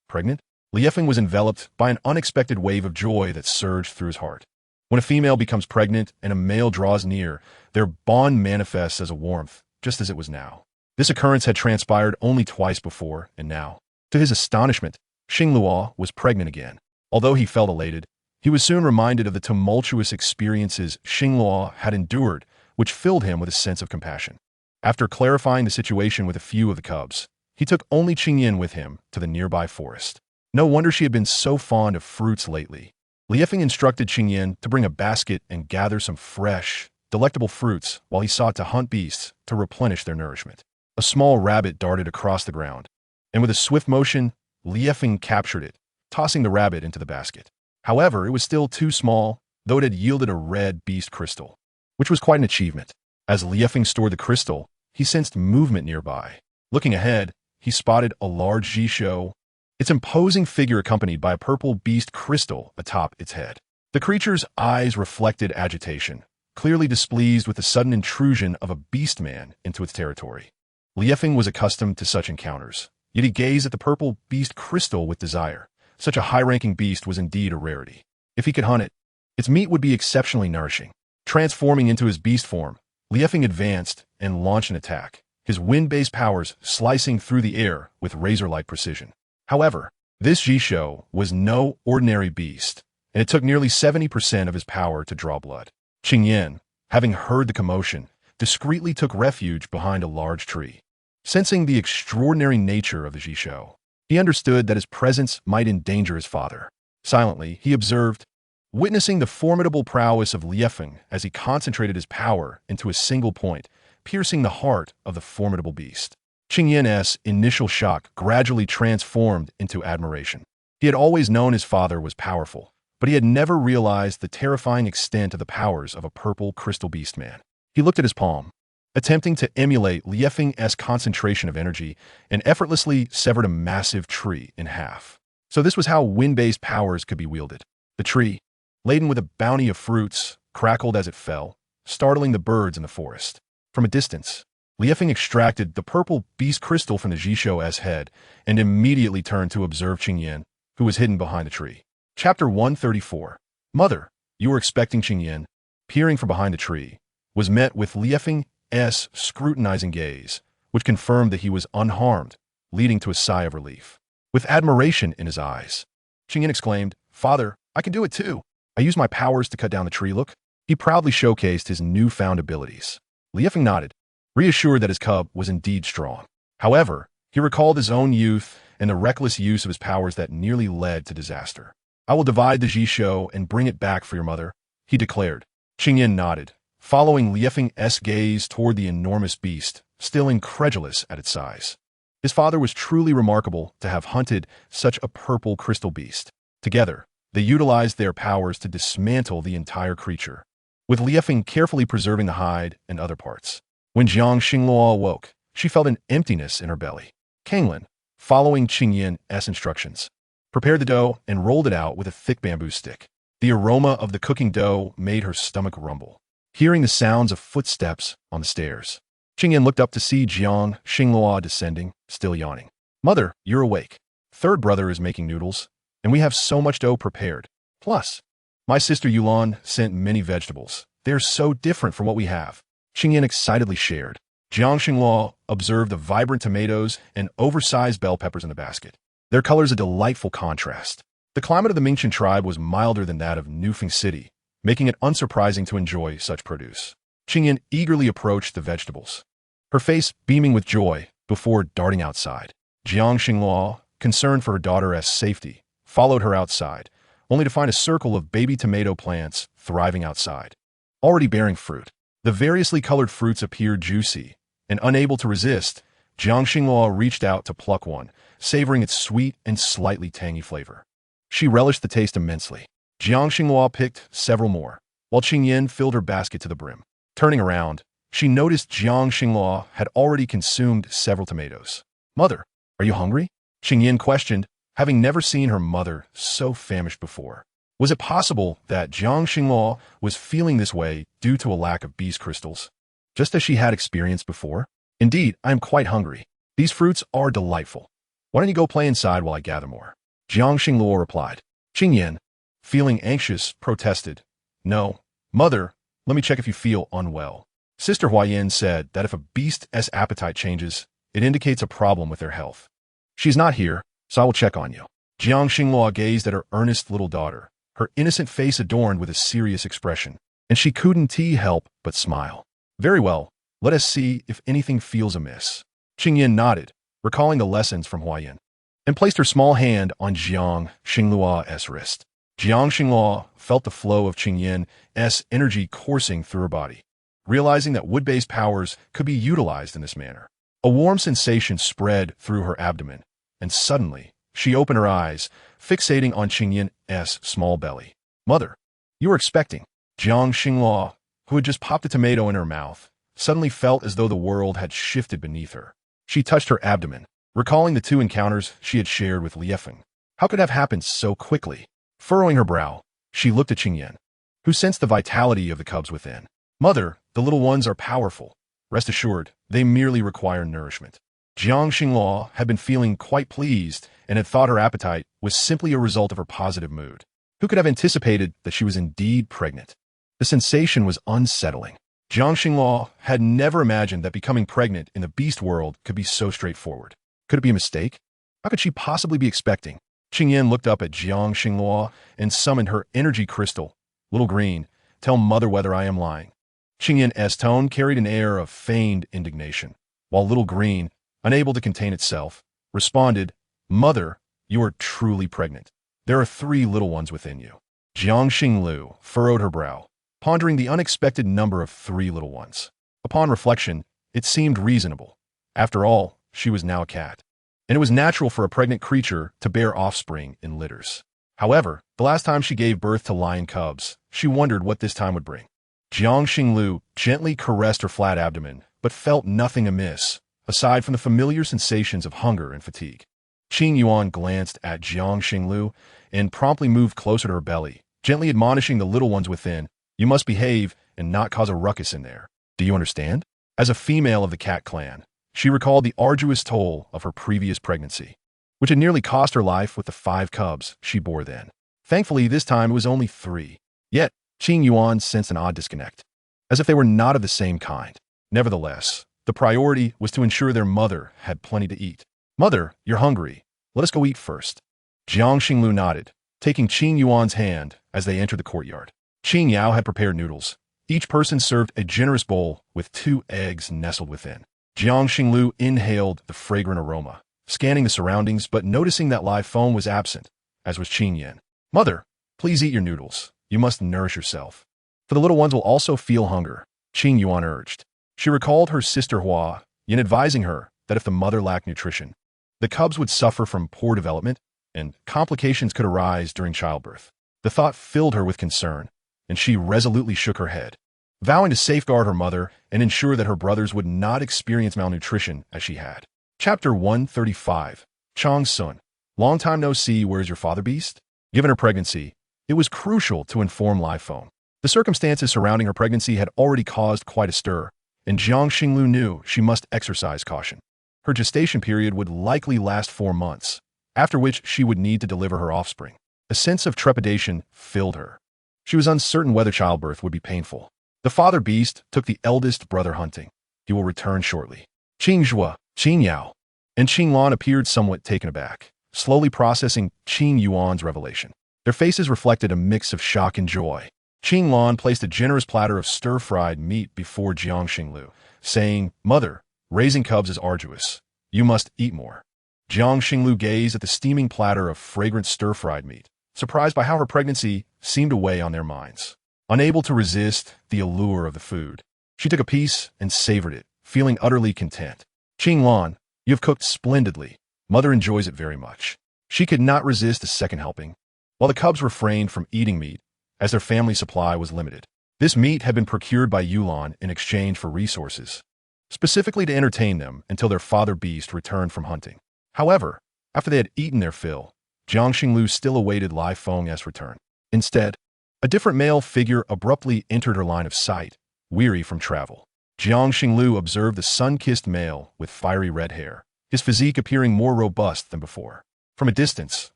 pregnant? Liefeng was enveloped by an unexpected wave of joy that surged through his heart. When a female becomes pregnant and a male draws near, their bond manifests as a warmth, just as it was now. This occurrence had transpired only twice before, and now, to his astonishment, Xingluo was pregnant again. Although he felt elated, he was soon reminded of the tumultuous experiences Xingluo had endured, which filled him with a sense of compassion. After clarifying the situation with a few of the cubs, he took only Qingyan with him to the nearby forest. No wonder she had been so fond of fruits lately. Liefeng instructed Qingyan to bring a basket and gather some fresh, delectable fruits while he sought to hunt beasts to replenish their nourishment. A small rabbit darted across the ground, and with a swift motion, Liefeng captured it, tossing the rabbit into the basket. However, it was still too small, though it had yielded a red beast crystal, which was quite an achievement. As Liefeng stored the crystal, he sensed movement nearby. Looking ahead, he spotted a large Jisho, its imposing figure accompanied by a purple beast crystal atop its head. The creature's eyes reflected agitation, clearly displeased with the sudden intrusion of a beast man into its territory. Liefeng was accustomed to such encounters, yet he gazed at the purple beast crystal with desire. Such a high-ranking beast was indeed a rarity. If he could hunt it, its meat would be exceptionally nourishing. Transforming into his beast form, Liefeng advanced and launched an attack, his wind-based powers slicing through the air with razor-like precision. However, this Jisho was no ordinary beast, and it took nearly 70% of his power to draw blood. Qingyan, having heard the commotion, discreetly took refuge behind a large tree. Sensing the extraordinary nature of the Jisho, he understood that his presence might endanger his father. Silently, he observed, witnessing the formidable prowess of Liefeng as he concentrated his power into a single point, piercing the heart of the formidable beast. Qingyan's initial shock gradually transformed into admiration. He had always known his father was powerful, but he had never realized the terrifying extent of the powers of a purple crystal beast man. He looked at his palm, attempting to emulate Liefeng's concentration of energy, and effortlessly severed a massive tree in half. So this was how wind-based powers could be wielded. The tree, laden with a bounty of fruits, crackled as it fell, startling the birds in the forest. From a distance, Liefeng extracted the purple beast crystal from the Jisho's head and immediately turned to observe Qingyan, who was hidden behind the tree. Chapter 134. Mother, you were expecting Qingyan, peering from behind the tree, was met with Liefeng's scrutinizing gaze, which confirmed that he was unharmed, leading to a sigh of relief. With admiration in his eyes, Qingyan exclaimed, "Father, I can do it too. I used my powers to cut down the tree, look." He proudly showcased his newfound abilities. Liefeng nodded, reassured that his cub was indeed strong. However, he recalled his own youth and the reckless use of his powers that nearly led to disaster. "I will divide the Jisho and bring it back for your mother," he declared. Qingyan nodded, following Liefeng's gaze toward the enormous beast, still incredulous at its size. His father was truly remarkable to have hunted such a purple crystal beast. Together, they utilized their powers to dismantle the entire creature, with Liefeng carefully preserving the hide and other parts. When Jiang Xingluo awoke, she felt an emptiness in her belly. Kanglin, following Qingyan's instructions, prepared the dough and rolled it out with a thick bamboo stick. The aroma of the cooking dough made her stomach rumble. Hearing the sounds of footsteps on the stairs, Qingyan looked up to see Jiang Xingluo descending, still yawning. "Mother, you're awake. Third brother is making noodles, and we have so much dough prepared. Plus, my sister Yulan sent many vegetables. They're so different from what we have." Qingyan excitedly shared. Jiang Xingluo observed the vibrant tomatoes and oversized bell peppers in the basket. Their colors a delightful contrast. The climate of the Mingqian tribe was milder than that of Nufeng City, making it unsurprising to enjoy such produce. Qingyan eagerly approached the vegetables, her face beaming with joy before darting outside. Jiang Xingluo, concerned for her daughter's safety, followed her outside, only to find a circle of baby tomato plants thriving outside, already bearing fruit. The variously colored fruits appeared juicy, and unable to resist, Jiang Xinghua reached out to pluck one, savoring its sweet and slightly tangy flavor. She relished the taste immensely. Jiang Xinghua picked several more, while Qingyan filled her basket to the brim. Turning around, she noticed Jiang Xinghua had already consumed several tomatoes. "Mother, are you hungry?" Qingyan questioned, having never seen her mother so famished before. Was it possible that Jiang Xinghua was feeling this way due to a lack of beast crystals, just as she had experienced before? "Indeed, I am quite hungry. These fruits are delightful. Why don't you go play inside while I gather more?" Jiang Xinghua replied. Qingyan, feeling anxious, protested. "No, mother, let me check if you feel unwell." Sister Huayan said that if a beast's appetite changes, it indicates a problem with their health. "She's not here, so I will check on you." Jiang Xinghua gazed at her earnest little daughter, her innocent face adorned with a serious expression, and she couldn't help but smile. "Very well, let us see if anything feels amiss." Qingyan nodded, recalling the lessons from Huayan, and placed her small hand on Jiang Xinglua's wrist. Jiang Xinghua felt the flow of Qingyan's energy coursing through her body, realizing that wood-based powers could be utilized in this manner. A warm sensation spread through her abdomen, and suddenly, she opened her eyes, fixating on Qingyan's small belly. "Mother, you were expecting." Jiang Xinghua, who had just popped a tomato in her mouth, suddenly felt as though the world had shifted beneath her. She touched her abdomen, recalling the 2 encounters she had shared with Liefeng. How could it have happened so quickly? Furrowing her brow, she looked at Qingyan, who sensed the vitality of the cubs within. "Mother, the little ones are powerful. Rest assured, they merely require nourishment." Jiang Xinghua had been feeling quite pleased and had thought her appetite was simply a result of her positive mood. Who could have anticipated that she was indeed pregnant? The sensation was unsettling. Jiang Xinghua had never imagined that becoming pregnant in the beast world could be so straightforward. Could it be a mistake? How could she possibly be expecting? Qingyan looked up at Jiang Xinghua and summoned her energy crystal. "Little green, tell mother whether I am lying." Qingyan's tone carried an air of feigned indignation, while little green, unable to contain itself, responded, "Mother, you are truly pregnant. There are 3 little ones within you." Jiang Xinglu furrowed her brow, pondering the unexpected number of 3 little ones. Upon reflection, it seemed reasonable. After all, she was now a cat, and it was natural for a pregnant creature to bear offspring in litters. However, the last time she gave birth to lion cubs, she wondered what this time would bring. Jiang Xinglu gently caressed her flat abdomen, but felt nothing amiss, aside from the familiar sensations of hunger and fatigue. Qing Yuan glanced at Jiang Xinglu and promptly moved closer to her belly, gently admonishing the little ones within, "You must behave and not cause a ruckus in there. Do you understand?" As a female of the cat clan, she recalled the arduous toll of her previous pregnancy, which had nearly cost her life with the 5 cubs she bore then. Thankfully, this time it was only 3. Yet, Qing Yuan sensed an odd disconnect, as if they were not of the same kind. Nevertheless, the priority was to ensure their mother had plenty to eat. "Mother, you're hungry. Let us go eat first." Jiang Xinglu nodded, taking Qing Yuan's hand as they entered the courtyard. Qing Yao had prepared noodles. Each person served a generous bowl with 2 eggs nestled within. Jiang Xinglu inhaled the fragrant aroma, scanning the surroundings but noticing that live foam was absent, as was Qing Yan. "Mother, please eat your noodles. You must nourish yourself. For the little ones will also feel hunger," Qing Yuan urged. She recalled her sister Hua Yin advising her that if the mother lacked nutrition, the cubs would suffer from poor development and complications could arise during childbirth. The thought filled her with concern, and she resolutely shook her head, vowing to safeguard her mother and ensure that her brothers would not experience malnutrition as she had. Chapter 135. Chong Sun. Long time no see, where's your father, beast? Given her pregnancy, it was crucial to inform Lai Feng. The circumstances surrounding her pregnancy had already caused quite a stir, and Jiang Xinglu knew she must exercise caution. Her gestation period would likely last 4 months, after which she would need to deliver her offspring. A sense of trepidation filled her. She was uncertain whether childbirth would be painful. The father beast took the eldest brother hunting. He will return shortly. Qing Zhua, Qing Yao, and Qing Lan appeared somewhat taken aback, slowly processing Qing Yuan's revelation. Their faces reflected a mix of shock and joy. Qing Lan placed a generous platter of stir-fried meat before Jiang Xinglu, saying, "Mother, raising cubs is arduous. You must eat more." Jiang Xinglu gazed at the steaming platter of fragrant stir-fried meat, surprised by how her pregnancy seemed to weigh on their minds. Unable to resist the allure of the food, She took a piece and savored it, feeling utterly content. Qinglan, you have cooked splendidly. Mother enjoys it very much. She could not resist a second helping. While the cubs refrained from eating meat, as their family supply was limited. This meat had been procured by Yulan in exchange for resources, specifically to entertain them until their father beast returned from hunting. However, after they had eaten their fill, Jiang Xinglu still awaited Lai Feng's return. Instead, a different male figure abruptly entered her line of sight, weary from travel. Jiang Xinglu observed the sun-kissed male with fiery red hair, his physique appearing more robust than before. From a distance,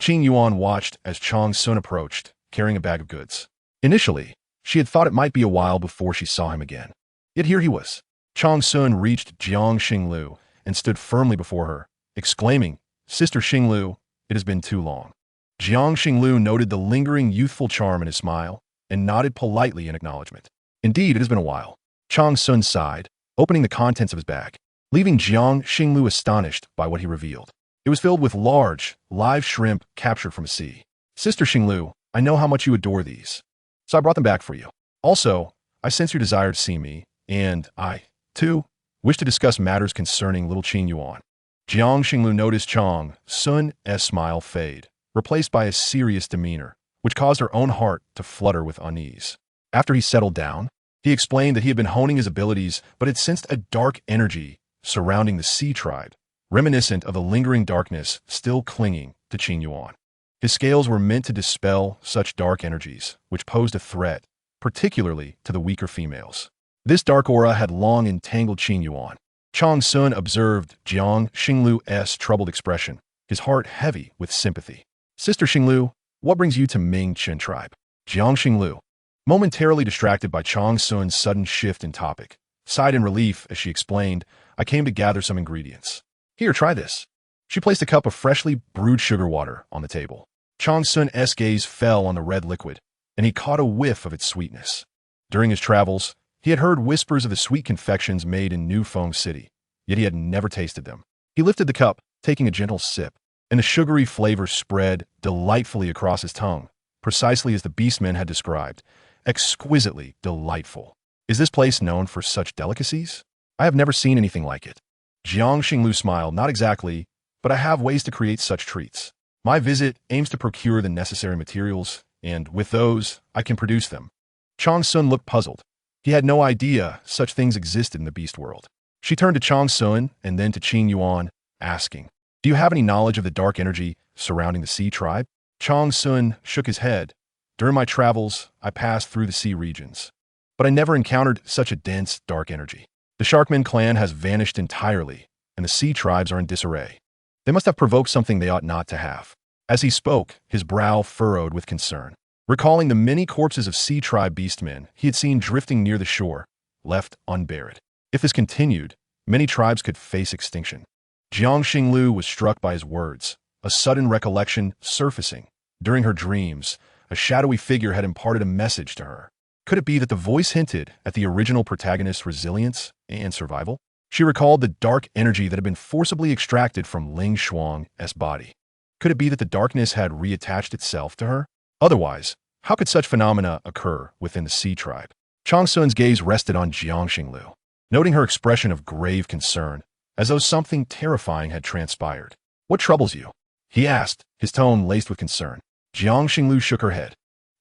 Qing Yuan watched as Chang Sun approached, carrying a bag of goods. Initially, she had thought it might be a while before she saw him again. Yet here he was. Chang Sun reached Jiang Xinglu and stood firmly before her, exclaiming, "Sister Xinglu, it has been too long." Jiang Xinglu noted the lingering youthful charm in his smile and nodded politely in acknowledgement. Indeed, it has been a while. Chang Sun sighed, opening the contents of his bag, leaving Jiang Xinglu astonished by what he revealed. It was filled with large, live shrimp captured from a sea. "Sister Xinglu, I know how much you adore these, so I brought them back for you. Also, I sense your desire to see me, and I, too, wish to discuss matters concerning little Qing Yuan." Jiang Xinglu noticed Chang Sun's smile fade, replaced by a serious demeanor, which caused her own heart to flutter with unease. After he settled down, he explained that he had been honing his abilities but had sensed a dark energy surrounding the Sea tribe, reminiscent of the lingering darkness still clinging to Qing Yuan. His scales were meant to dispel such dark energies, which posed a threat, particularly to the weaker females. This dark aura had long entangled Qing Yuan. Chang Sun observed Jiang Xinglu's troubled expression, his heart heavy with sympathy. "Sister Xinglu, what brings you to Ming Chen tribe?" Jiang Xinglu, momentarily distracted by Chang Sun's sudden shift in topic, sighed in relief as she explained, "I came to gather some ingredients. Here, try this." She placed a cup of freshly brewed sugar water on the table. Chang Sun's gaze fell on the red liquid, and he caught a whiff of its sweetness. During his travels, he had heard whispers of the sweet confections made in New Feng City, yet he had never tasted them. He lifted the cup, taking a gentle sip, and the sugary flavor spread delightfully across his tongue, precisely as the beastmen had described. Exquisitely delightful. "Is this place known for such delicacies? I have never seen anything like it." Jiang Xinglu smiled. "Not exactly, but I have ways to create such treats. My visit aims to procure the necessary materials, and with those, I can produce them." Chang Sun looked puzzled. He had no idea such things existed in the beast world. She turned to Chang Sun and then to Qing Yuan, asking, "Do you have any knowledge of the dark energy surrounding the Sea tribe?" Chang Sun shook his head. "During my travels, I passed through the sea regions, but I never encountered such a dense, dark energy. The Sharkman clan has vanished entirely, and the Sea tribes are in disarray. They must have provoked something they ought not to have." As he spoke, his brow furrowed with concern, recalling the many corpses of Sea tribe beastmen he had seen drifting near the shore, left unburied. If this continued, many tribes could face extinction. Jiang Xinglu was struck by his words, a sudden recollection surfacing. During her dreams, a shadowy figure had imparted a message to her. Could it be that the voice hinted at the original protagonist's resilience and survival? She recalled the dark energy that had been forcibly extracted from Ling Shuang's body. Could it be that the darkness had reattached itself to her? Otherwise, how could such phenomena occur within the Sea tribe? Chang Sun's gaze rested on Jiang Xinglu, noting her expression of grave concern, as though something terrifying had transpired. "What troubles you?" he asked, his tone laced with concern. Jiang Xinglu shook her head,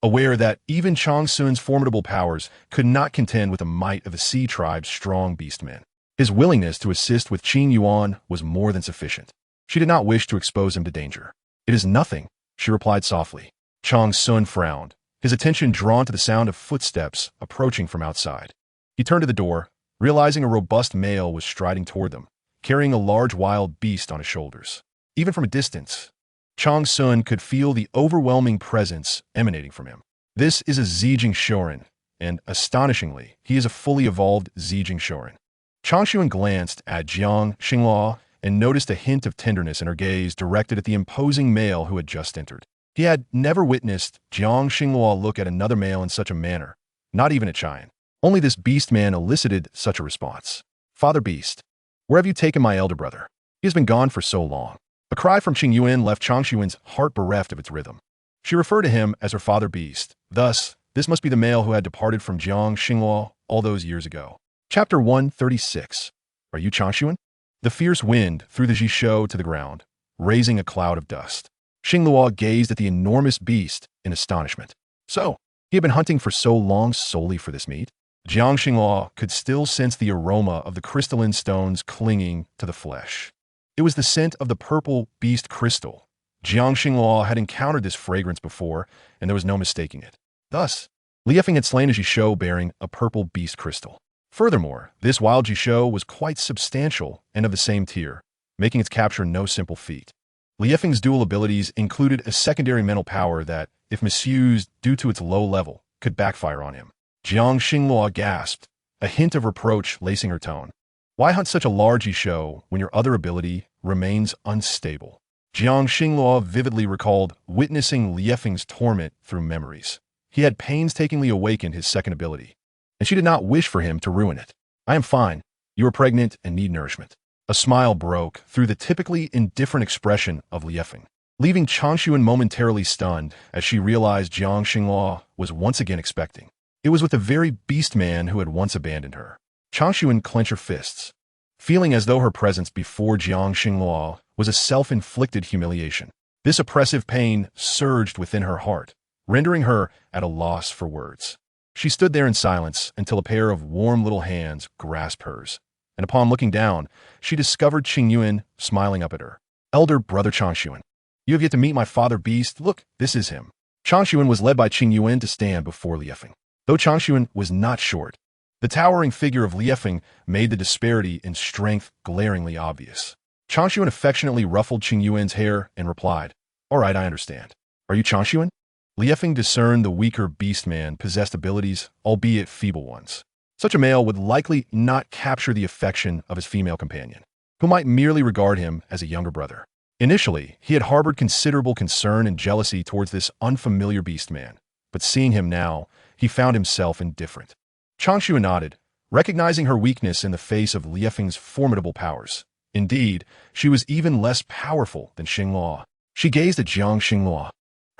aware that even Chang Sun's formidable powers could not contend with the might of the Sea tribe's strong beastmen. His willingness to assist with Qing Yuan was more than sufficient. She did not wish to expose him to danger. "It is nothing," she replied softly. Chang Sun frowned, his attention drawn to the sound of footsteps approaching from outside. He turned to the door, realizing a robust male was striding toward them, carrying a large wild beast on his shoulders. Even from a distance, Chang Sun could feel the overwhelming presence emanating from him. This is a Zijing Shorin, and astonishingly, he is a fully evolved Zijing Shorin. Chang Xuan glanced at Jiang Xinglu and noticed a hint of tenderness in her gaze directed at the imposing male who had just entered. He had never witnessed Jiang Xinglu look at another male in such a manner, not even at Cheyenne. Only this beast man elicited such a response. "Father Beast, where have you taken my elder brother? He has been gone for so long." A cry from Qing Yuan left Chang Xuan's heart bereft of its rhythm. She referred to him as her father beast. Thus, this must be the male who had departed from Jiang Xinglu all those years ago. Chapter 136. Are you Changshuan? The fierce wind threw the Jishou to the ground, raising a cloud of dust. Xingluo gazed at the enormous beast in astonishment. So, he had been hunting for so long solely for this meat? Jiang Xingluo could still sense the aroma of the crystalline stones clinging to the flesh. It was the scent of the purple beast crystal. Jiang Xingluo had encountered this fragrance before, and there was no mistaking it. Thus, Li Yifeng had slain a Jishou bearing a purple beast crystal. Furthermore, this wild Jishou was quite substantial and of the same tier, making its capture no simple feat. Li Yifeng's dual abilities included a secondary mental power that, if misused due to its low level, could backfire on him. Jiang Xingluo gasped, a hint of reproach lacing her tone. Why hunt such a large Jishou when your other ability remains unstable? Jiang Xingluo vividly recalled witnessing Li Yifeng's torment through memories. He had painstakingly awakened his second ability, and she did not wish for him to ruin it. I am fine. You are pregnant and need nourishment. A smile broke through the typically indifferent expression of Li Yifeng, leaving Changshuan momentarily stunned as she realized Jiang Xingluo was once again expecting. It was with the very beast man who had once abandoned her. Changshuan clenched her fists, feeling as though her presence before Jiang Xingluo was a self-inflicted humiliation. This oppressive pain surged within her heart, rendering her at a loss for words. She stood there in silence until a pair of warm little hands grasped hers, and upon looking down, she discovered Qingyuan smiling up at her. Elder brother Changshuan, you have yet to meet my father beast. Look, this is him. Changshuan was led by Qingyuan to stand before Li Yifeng. Though Changshuan was not short, the towering figure of Li Yifeng made the disparity in strength glaringly obvious. Changshuan affectionately ruffled Qingyuan's hair and replied, "All right, I understand. Are you Changshuan?" Li Yifeng discerned the weaker beast man possessed abilities, albeit feeble ones. Such a male would likely not capture the affection of his female companion, who might merely regard him as a younger brother. Initially, he had harbored considerable concern and jealousy towards this unfamiliar beast man, but seeing him now, he found himself indifferent. Changshuan nodded, recognizing her weakness in the face of Li Yifeng's formidable powers. Indeed, she was even less powerful than Xingluo. She gazed at Jiang Xingluo,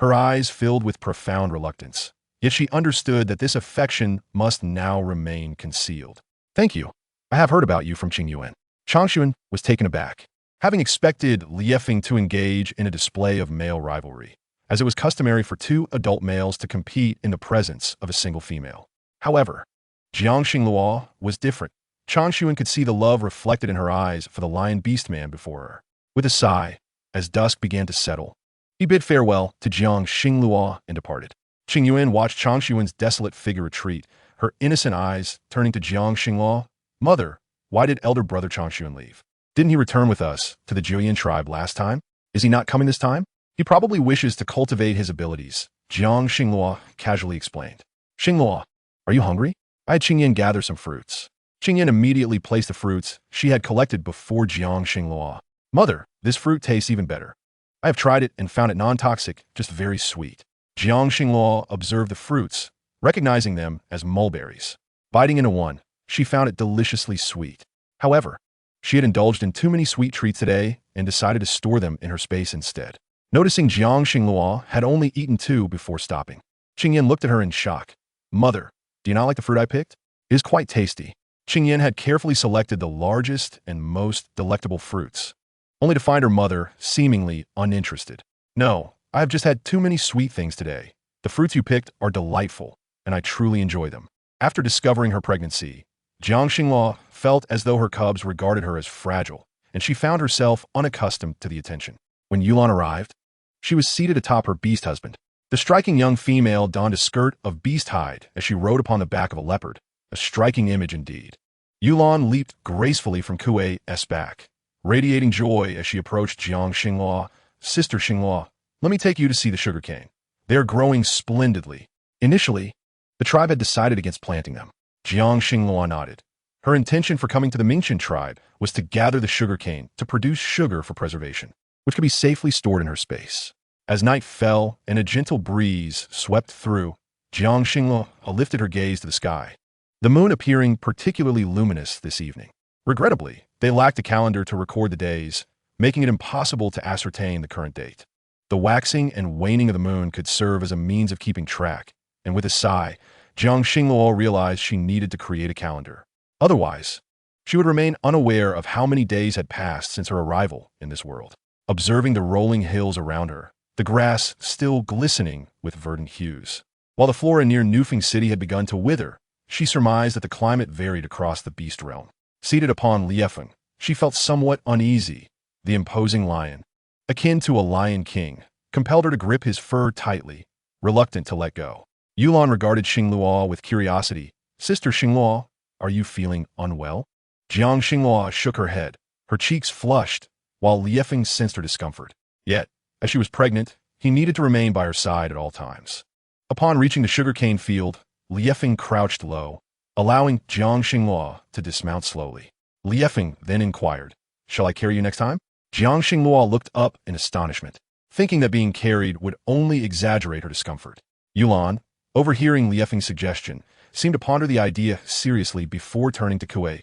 her eyes filled with profound reluctance. Yet she understood that this affection must now remain concealed. "Thank you. I have heard about you from Qingyuan." Changshuan was taken aback, having expected Li Yifeng to engage in a display of male rivalry, as it was customary for two adult males to compete in the presence of a single female. However, Jiang Xingluo was different. Changshuan could see the love reflected in her eyes for the lion beast man before her. With a sigh, as dusk began to settle, he bid farewell to Jiang Xingluo and departed. Qingyuan watched Changshuan's desolate figure retreat, her innocent eyes turning to Jiang Xingluo. "Mother, why did elder brother Changshuan leave? Didn't he return with us to the Julian tribe last time? Is he not coming this time? He probably wishes to cultivate his abilities," Jiang Xingluo casually explained. "Xingluo, are you hungry? I had Qingyan gather some fruits." Qingyan immediately placed the fruits she had collected before Jiang Xingluo. "Mother, this fruit tastes even better. I have tried it and found it non-toxic, just very sweet." Jiang Xingluo observed the fruits, recognizing them as mulberries. Biting into one, she found it deliciously sweet. However, she had indulged in too many sweet treats today and decided to store them in her space instead. Noticing Jiang Xingluo had only eaten two before stopping, Qingyan looked at her in shock. "Mother, do you not like the fruit I picked? It is quite tasty." Qingyan had carefully selected the largest and most delectable fruits, only to find her mother seemingly uninterested. "No, I have just had too many sweet things today. The fruits you picked are delightful, and I truly enjoy them." After discovering her pregnancy, Jiang Xingluo felt as though her cubs regarded her as fragile, and she found herself unaccustomed to the attention. When Yulan arrived, she was seated atop her beast husband. The striking young female donned a skirt of beast hide as she rode upon the back of a leopard, a striking image indeed. Yulan leaped gracefully from Kuei's back, radiating joy as she approached Jiang Xingluo. "Sister Xingluo, let me take you to see the sugarcane. They are growing splendidly." Initially, the tribe had decided against planting them. Jiang Xingluo nodded. Her intention for coming to the Mingqian tribe was to gather the sugarcane to produce sugar for preservation, which could be safely stored in her space. As night fell and a gentle breeze swept through, Jiang Xingluo lifted her gaze to the sky, the moon appearing particularly luminous this evening. Regrettably, they lacked a calendar to record the days, making it impossible to ascertain the current date. The waxing and waning of the moon could serve as a means of keeping track, and with a sigh, Jiang Xingluo realized she needed to create a calendar. Otherwise, she would remain unaware of how many days had passed since her arrival in this world. Observing the rolling hills around her, the grass still glistening with verdant hues. While the flora near Nufeng City had begun to wither, she surmised that the climate varied across the beast realm. Seated upon Liefeng, she felt somewhat uneasy. The imposing lion, akin to a lion king, compelled her to grip his fur tightly, reluctant to let go. Yulan regarded Xingluo with curiosity. "Sister Xingluo, are you feeling unwell?" Jiang Xingluo shook her head, her cheeks flushed, while Liefeng sensed her discomfort. Yet, as she was pregnant, he needed to remain by her side at all times. Upon reaching the sugarcane field, Liefeng crouched low, allowing Jiang Xingluo to dismount slowly. Liefeng then inquired, "Shall I carry you next time?" Jiang Xingluo looked up in astonishment, thinking that being carried would only exaggerate her discomfort. Yulan, overhearing Liefeng's suggestion, seemed to ponder the idea seriously before turning to Kuei.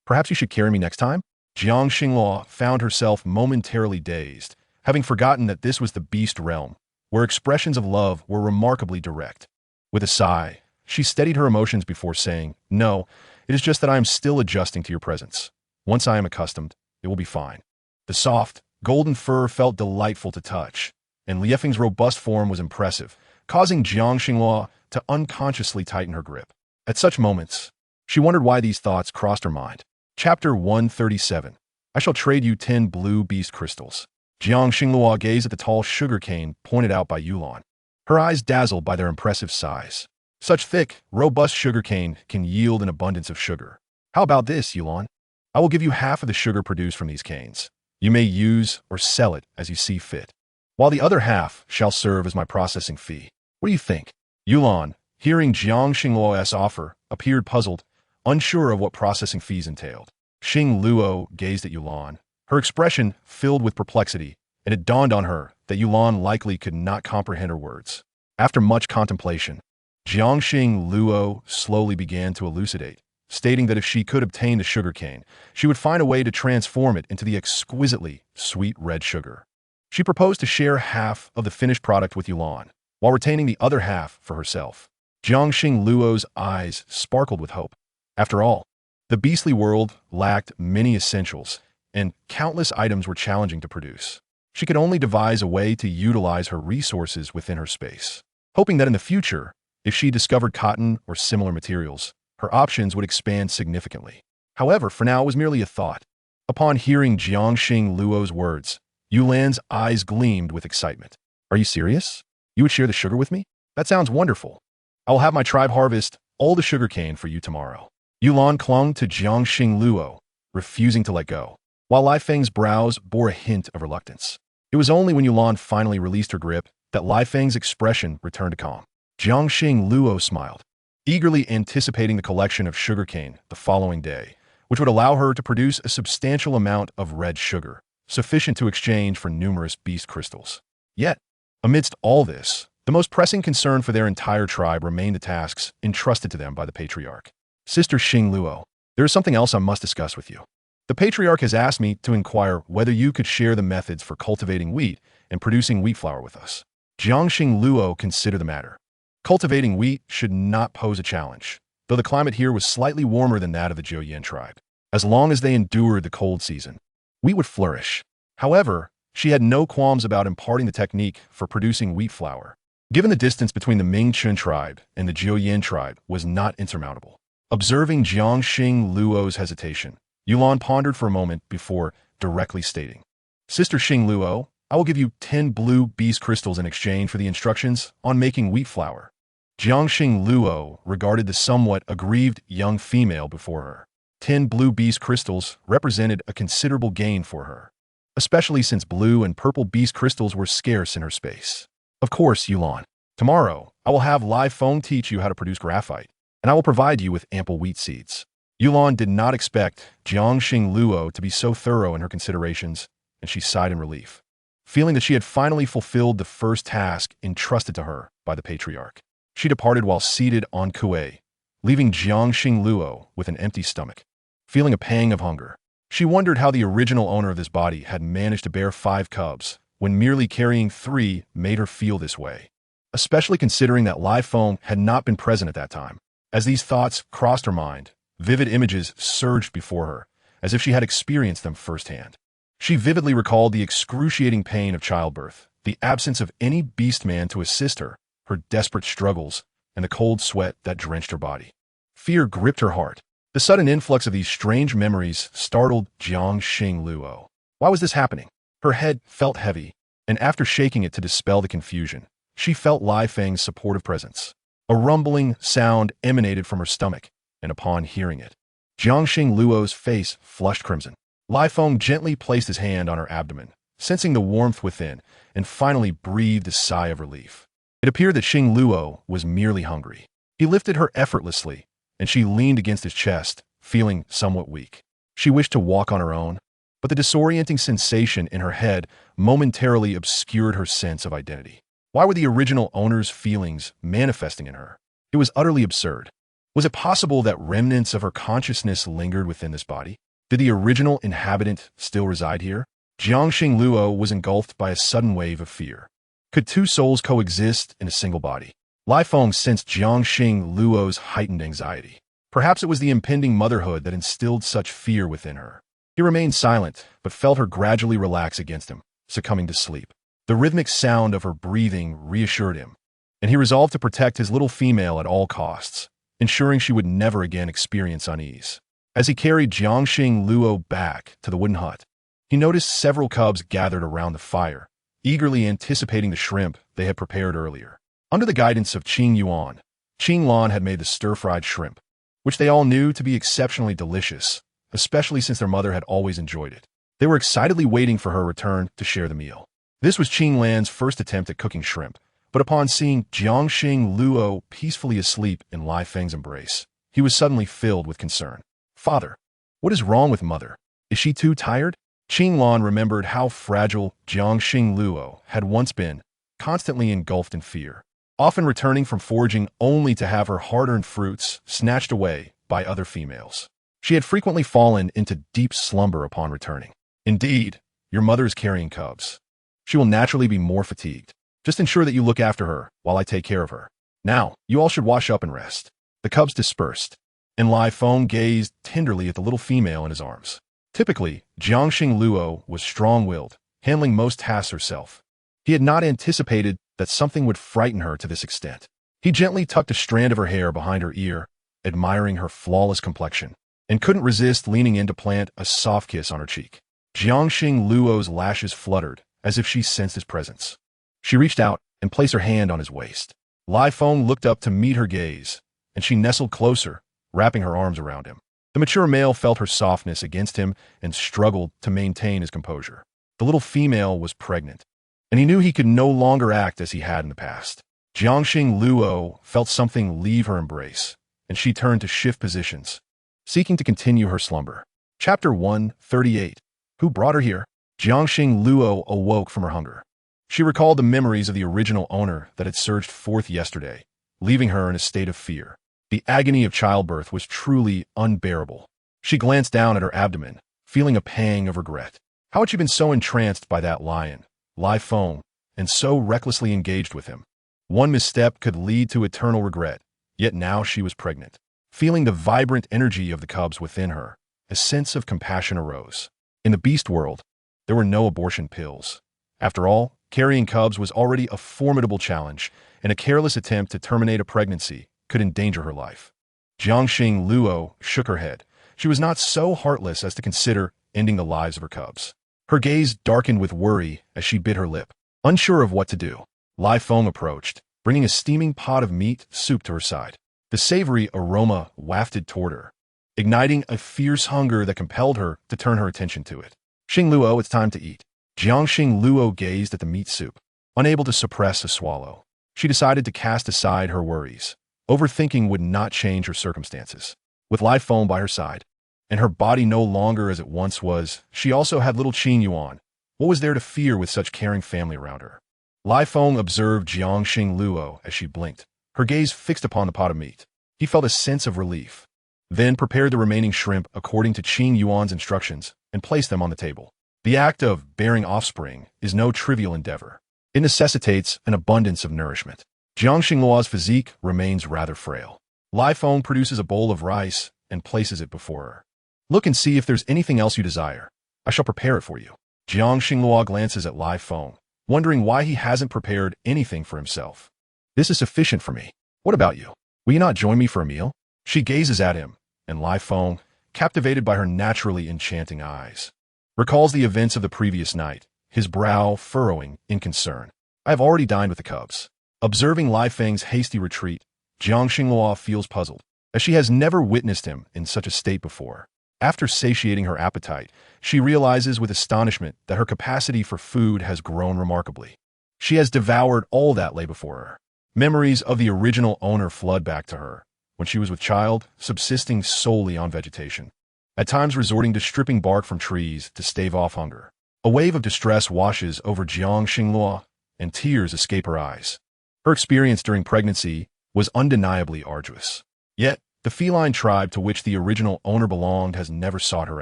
"Perhaps you should carry me next time?" Jiang Xingluo found herself momentarily dazed, having forgotten that this was the beast realm, where expressions of love were remarkably direct. With a sigh, she steadied her emotions before saying, "No, it is just that I am still adjusting to your presence. Once I am accustomed, it will be fine." The soft, golden fur felt delightful to touch, and Liefeng's robust form was impressive, causing Jiang Xingluo to unconsciously tighten her grip. At such moments, she wondered why these thoughts crossed her mind. Chapter 137. I shall trade you 10 blue beast crystals. Jiang Xingluo gazed at the tall sugarcane pointed out by Yulan, her eyes dazzled by their impressive size. Such thick, robust sugarcane can yield an abundance of sugar. "How about this, Yulan? I will give you half of the sugar produced from these canes. You may use or sell it as you see fit, while the other half shall serve as my processing fee. What do you think?" Yulan, hearing Jiang Xingluo's offer, appeared puzzled, unsure of what processing fees entailed. Xing Luo gazed at Yulan, her expression filled with perplexity, and it dawned on her that Yulan likely could not comprehend her words. After much contemplation, Jiangxing Luo slowly began to elucidate, stating that if she could obtain the sugarcane, she would find a way to transform it into the exquisitely sweet red sugar. She proposed to share half of the finished product with Yulan, while retaining the other half for herself. Jiangxing Luo's eyes sparkled with hope. After all, the beastly world lacked many essentials, and countless items were challenging to produce. She could only devise a way to utilize her resources within her space, hoping that in the future, if she discovered cotton or similar materials, her options would expand significantly. However, for now it was merely a thought. Upon hearing Jiangxing Luo's words, Yulan's eyes gleamed with excitement. "Are you serious? You would share the sugar with me? That sounds wonderful. I will have my tribe harvest all the sugarcane for you tomorrow." Yulan clung to Jiangxing Luo, refusing to let go, while Liefeng's brows bore a hint of reluctance. It was only when Yulan finally released her grip that Liefeng's expression returned to calm. Jiangxing Luo smiled, eagerly anticipating the collection of sugarcane the following day, which would allow her to produce a substantial amount of red sugar, sufficient to exchange for numerous beast crystals. Yet, amidst all this, the most pressing concern for their entire tribe remained the tasks entrusted to them by the patriarch. "Sister Xing Luo, there is something else I must discuss with you. The patriarch has asked me to inquire whether you could share the methods for cultivating wheat and producing wheat flour with us." Jiangxing Luo considered the matter. Cultivating wheat should not pose a challenge, though the climate here was slightly warmer than that of the Zhouyan tribe. As long as they endured the cold season, wheat would flourish. However, she had no qualms about imparting the technique for producing wheat flour, given the distance between the Mingchun tribe and the Zhouyan tribe was not insurmountable. Observing Jiangxing Luo's hesitation, Yulan pondered for a moment before directly stating, "Sister Xing Luo, I will give you 10 blue beast crystals in exchange for the instructions on making wheat flour." Jiangxing Luo regarded the somewhat aggrieved young female before her. 10 blue beast crystals represented a considerable gain for her, especially since blue and purple beast crystals were scarce in her space. "Of course, Yulan. Tomorrow, I will have Liefeng teach you how to produce graphite, and I will provide you with ample wheat seeds." Yulan did not expect Jiangxing Luo to be so thorough in her considerations, and she sighed in relief, feeling that she had finally fulfilled the first task entrusted to her by the patriarch. She departed while seated on Kuei, leaving Jiangxing Luo with an empty stomach. Feeling a pang of hunger, she wondered how the original owner of this body had managed to bear 5 cubs, when merely carrying 3 made her feel this way, especially considering that Liefeng had not been present at that time. As these thoughts crossed her mind, Vivid images surged before her, as if she had experienced them firsthand. She vividly recalled the excruciating pain of childbirth, the absence of any beast man to assist her, her desperate struggles, and the cold sweat that drenched her body. Fear gripped her heart. The sudden influx of these strange memories startled Jiangxing Luo. Why was this happening? Her head felt heavy, and after shaking it to dispel the confusion, she felt Lai Feng's supportive presence. A rumbling sound emanated from her stomach, and upon hearing it, Jiangxing Luo's face flushed crimson. Lai Feng gently placed his hand on her abdomen, sensing the warmth within, and finally breathed a sigh of relief. It appeared that Xing Luo was merely hungry. He lifted her effortlessly, and she leaned against his chest, feeling somewhat weak. She wished to walk on her own, but the disorienting sensation in her head momentarily obscured her sense of identity. Why were the original owner's feelings manifesting in her? It was utterly absurd. Was it possible that remnants of her consciousness lingered within this body? Did the original inhabitant still reside here? Jiangxing Luo was engulfed by a sudden wave of fear. Could two souls coexist in a single body? Lai Feng sensed Jiangxing Luo's heightened anxiety. Perhaps it was the impending motherhood that instilled such fear within her. He remained silent, but felt her gradually relax against him, succumbing to sleep. The rhythmic sound of her breathing reassured him, and he resolved to protect his little female at all costs, ensuring she would never again experience unease. As he carried Jiangxing Luo back to the wooden hut, he noticed several cubs gathered around the fire, eagerly anticipating the shrimp they had prepared earlier. Under the guidance of Qing Yuan, Qing Lan had made the stir-fried shrimp, which they all knew to be exceptionally delicious, especially since their mother had always enjoyed it. They were excitedly waiting for her return to share the meal. This was Qing Lan's first attempt at cooking shrimp, but upon seeing Jiangxing Luo peacefully asleep in Lai Feng's embrace, he was suddenly filled with concern. Father, what is wrong with Mother? Is she too tired? Qing Lan remembered how fragile Jiangxing Luo had once been, constantly engulfed in fear, often returning from foraging only to have her hard-earned fruits snatched away by other females. She had frequently fallen into deep slumber upon returning. Indeed, your mother is carrying cubs. She will naturally be more fatigued. Just ensure that you look after her while I take care of her. Now, you all should wash up and rest. The cubs dispersed, and Lai Feng gazed tenderly at the little female in his arms. Typically, Jiangxing Luo was strong-willed, handling most tasks herself. He had not anticipated that something would frighten her to this extent. He gently tucked a strand of her hair behind her ear, admiring her flawless complexion, and couldn't resist leaning in to plant a soft kiss on her cheek. Jiangxing Luo's lashes fluttered, as if she sensed his presence. She reached out and placed her hand on his waist. Lai Feng looked up to meet her gaze, and she nestled closer, wrapping her arms around him. The mature male felt her softness against him and struggled to maintain his composure. The little female was pregnant, and he knew he could no longer act as he had in the past. Jiangxing Luo felt something leave her embrace, and she turned to shift positions, seeking to continue her slumber. Chapter 138. Who brought her here? Jiangxing Luo awoke from her hunger. She recalled the memories of the original owner that had surged forth yesterday, leaving her in a state of fear. The agony of childbirth was truly unbearable. She glanced down at her abdomen, feeling a pang of regret. How had she been so entranced by that lion, Lai Feng, and so recklessly engaged with him? One misstep could lead to eternal regret, yet now she was pregnant. Feeling the vibrant energy of the cubs within her, a sense of compassion arose. In the beast world, there were no abortion pills. After all, carrying cubs was already a formidable challenge, and a careless attempt to terminate a pregnancy could endanger her life. Jiangxing Luo shook her head. She was not so heartless as to consider ending the lives of her cubs. Her gaze darkened with worry as she bit her lip. Unsure of what to do, Lai Feng approached, bringing a steaming pot of meat soup to her side. The savory aroma wafted toward her, igniting a fierce hunger that compelled her to turn her attention to it. Xing Luo, it's time to eat. Jiangxing Luo gazed at the meat soup, unable to suppress a swallow. She decided to cast aside her worries. Overthinking would not change her circumstances. With Lai Feng by her side, and her body no longer as it once was, she also had little Qing Yuan. What was there to fear with such caring family around her? Lai Feng observed Jiangxing Luo as she blinked, her gaze fixed upon the pot of meat. He felt a sense of relief, then prepared the remaining shrimp according to Qing Yuan's instructions and placed them on the table. The act of bearing offspring is no trivial endeavor. It necessitates an abundance of nourishment. Jiangxing Luo's physique remains rather frail. Lai Feng produces a bowl of rice and places it before her. Look and see if there's anything else you desire. I shall prepare it for you. Jiang Xinghua glances at Lai Feng, wondering why he hasn't prepared anything for himself. This is sufficient for me. What about you? Will you not join me for a meal? She gazes at him, and Lai Feng, captivated by her naturally enchanting eyes, recalls the events of the previous night, his brow furrowing in concern. I have already dined with the cubs. Observing Lai Feng's hasty retreat, Jiang Xinghua feels puzzled, as she has never witnessed him in such a state before. After satiating her appetite, she realizes with astonishment that her capacity for food has grown remarkably. She has devoured all that lay before her. Memories of the original owner flood back to her, when she was with child, subsisting solely on vegetation, at times resorting to stripping bark from trees to stave off hunger. A wave of distress washes over Jiang Xinghua, and tears escape her eyes. Her experience during pregnancy was undeniably arduous. Yet, the feline tribe to which the original owner belonged has never sought her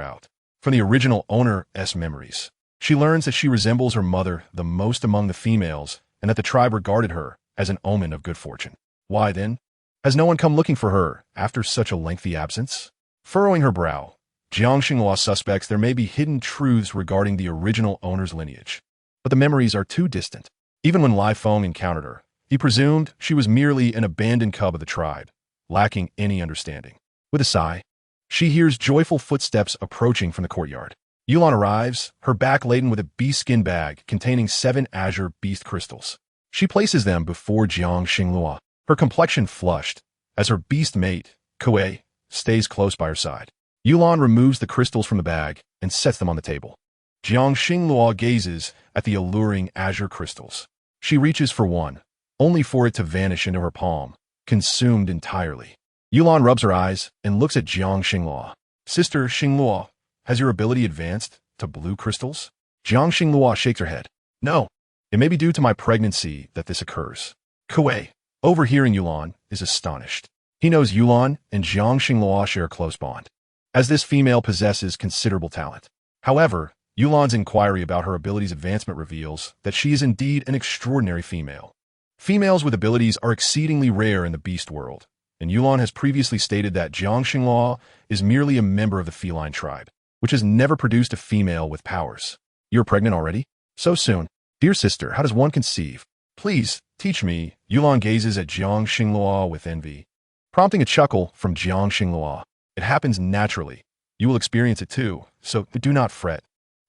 out. From the original owner's memories, she learns that she resembles her mother the most among the females and that the tribe regarded her as an omen of good fortune. Why then? Has no one come looking for her after such a lengthy absence? Furrowing her brow, Jiang Xinghua suspects there may be hidden truths regarding the original owner's lineage. But the memories are too distant. Even when Lai Feng encountered her, he presumed she was merely an abandoned cub of the tribe, lacking any understanding. With a sigh, she hears joyful footsteps approaching from the courtyard. Yulan arrives, her back laden with a beast skin bag containing 7 azure beast crystals. She places them before Jiang Xinghua, her complexion flushed, as her beast mate, Kuei, stays close by her side. Yulan removes the crystals from the bag and sets them on the table. Jiang Xinghua gazes at the alluring azure crystals. She reaches for one, only for it to vanish into her palm, consumed entirely. Yulan rubs her eyes and looks at Jiang Xinghua. Sister Xinghua, has your ability advanced to blue crystals? Jiang Xinghua shakes her head. No, it may be due to my pregnancy that this occurs. Kuei, overhearing Yulan, is astonished. He knows Yulan and Jiang Xinghua share a close bond, as this female possesses considerable talent. However, Yulan's inquiry about her abilities advancement reveals that she is indeed an extraordinary female. Females with abilities are exceedingly rare in the beast world, and Yulan has previously stated that Jiang Xinghua is merely a member of the feline tribe, which has never produced a female with powers. You're pregnant already? So soon? Dear sister, how does one conceive? Please, teach me. Yulan gazes at Jiang Xinghua with envy, prompting a chuckle from Jiang Xinghua. It happens naturally. You will experience it too, so do not fret.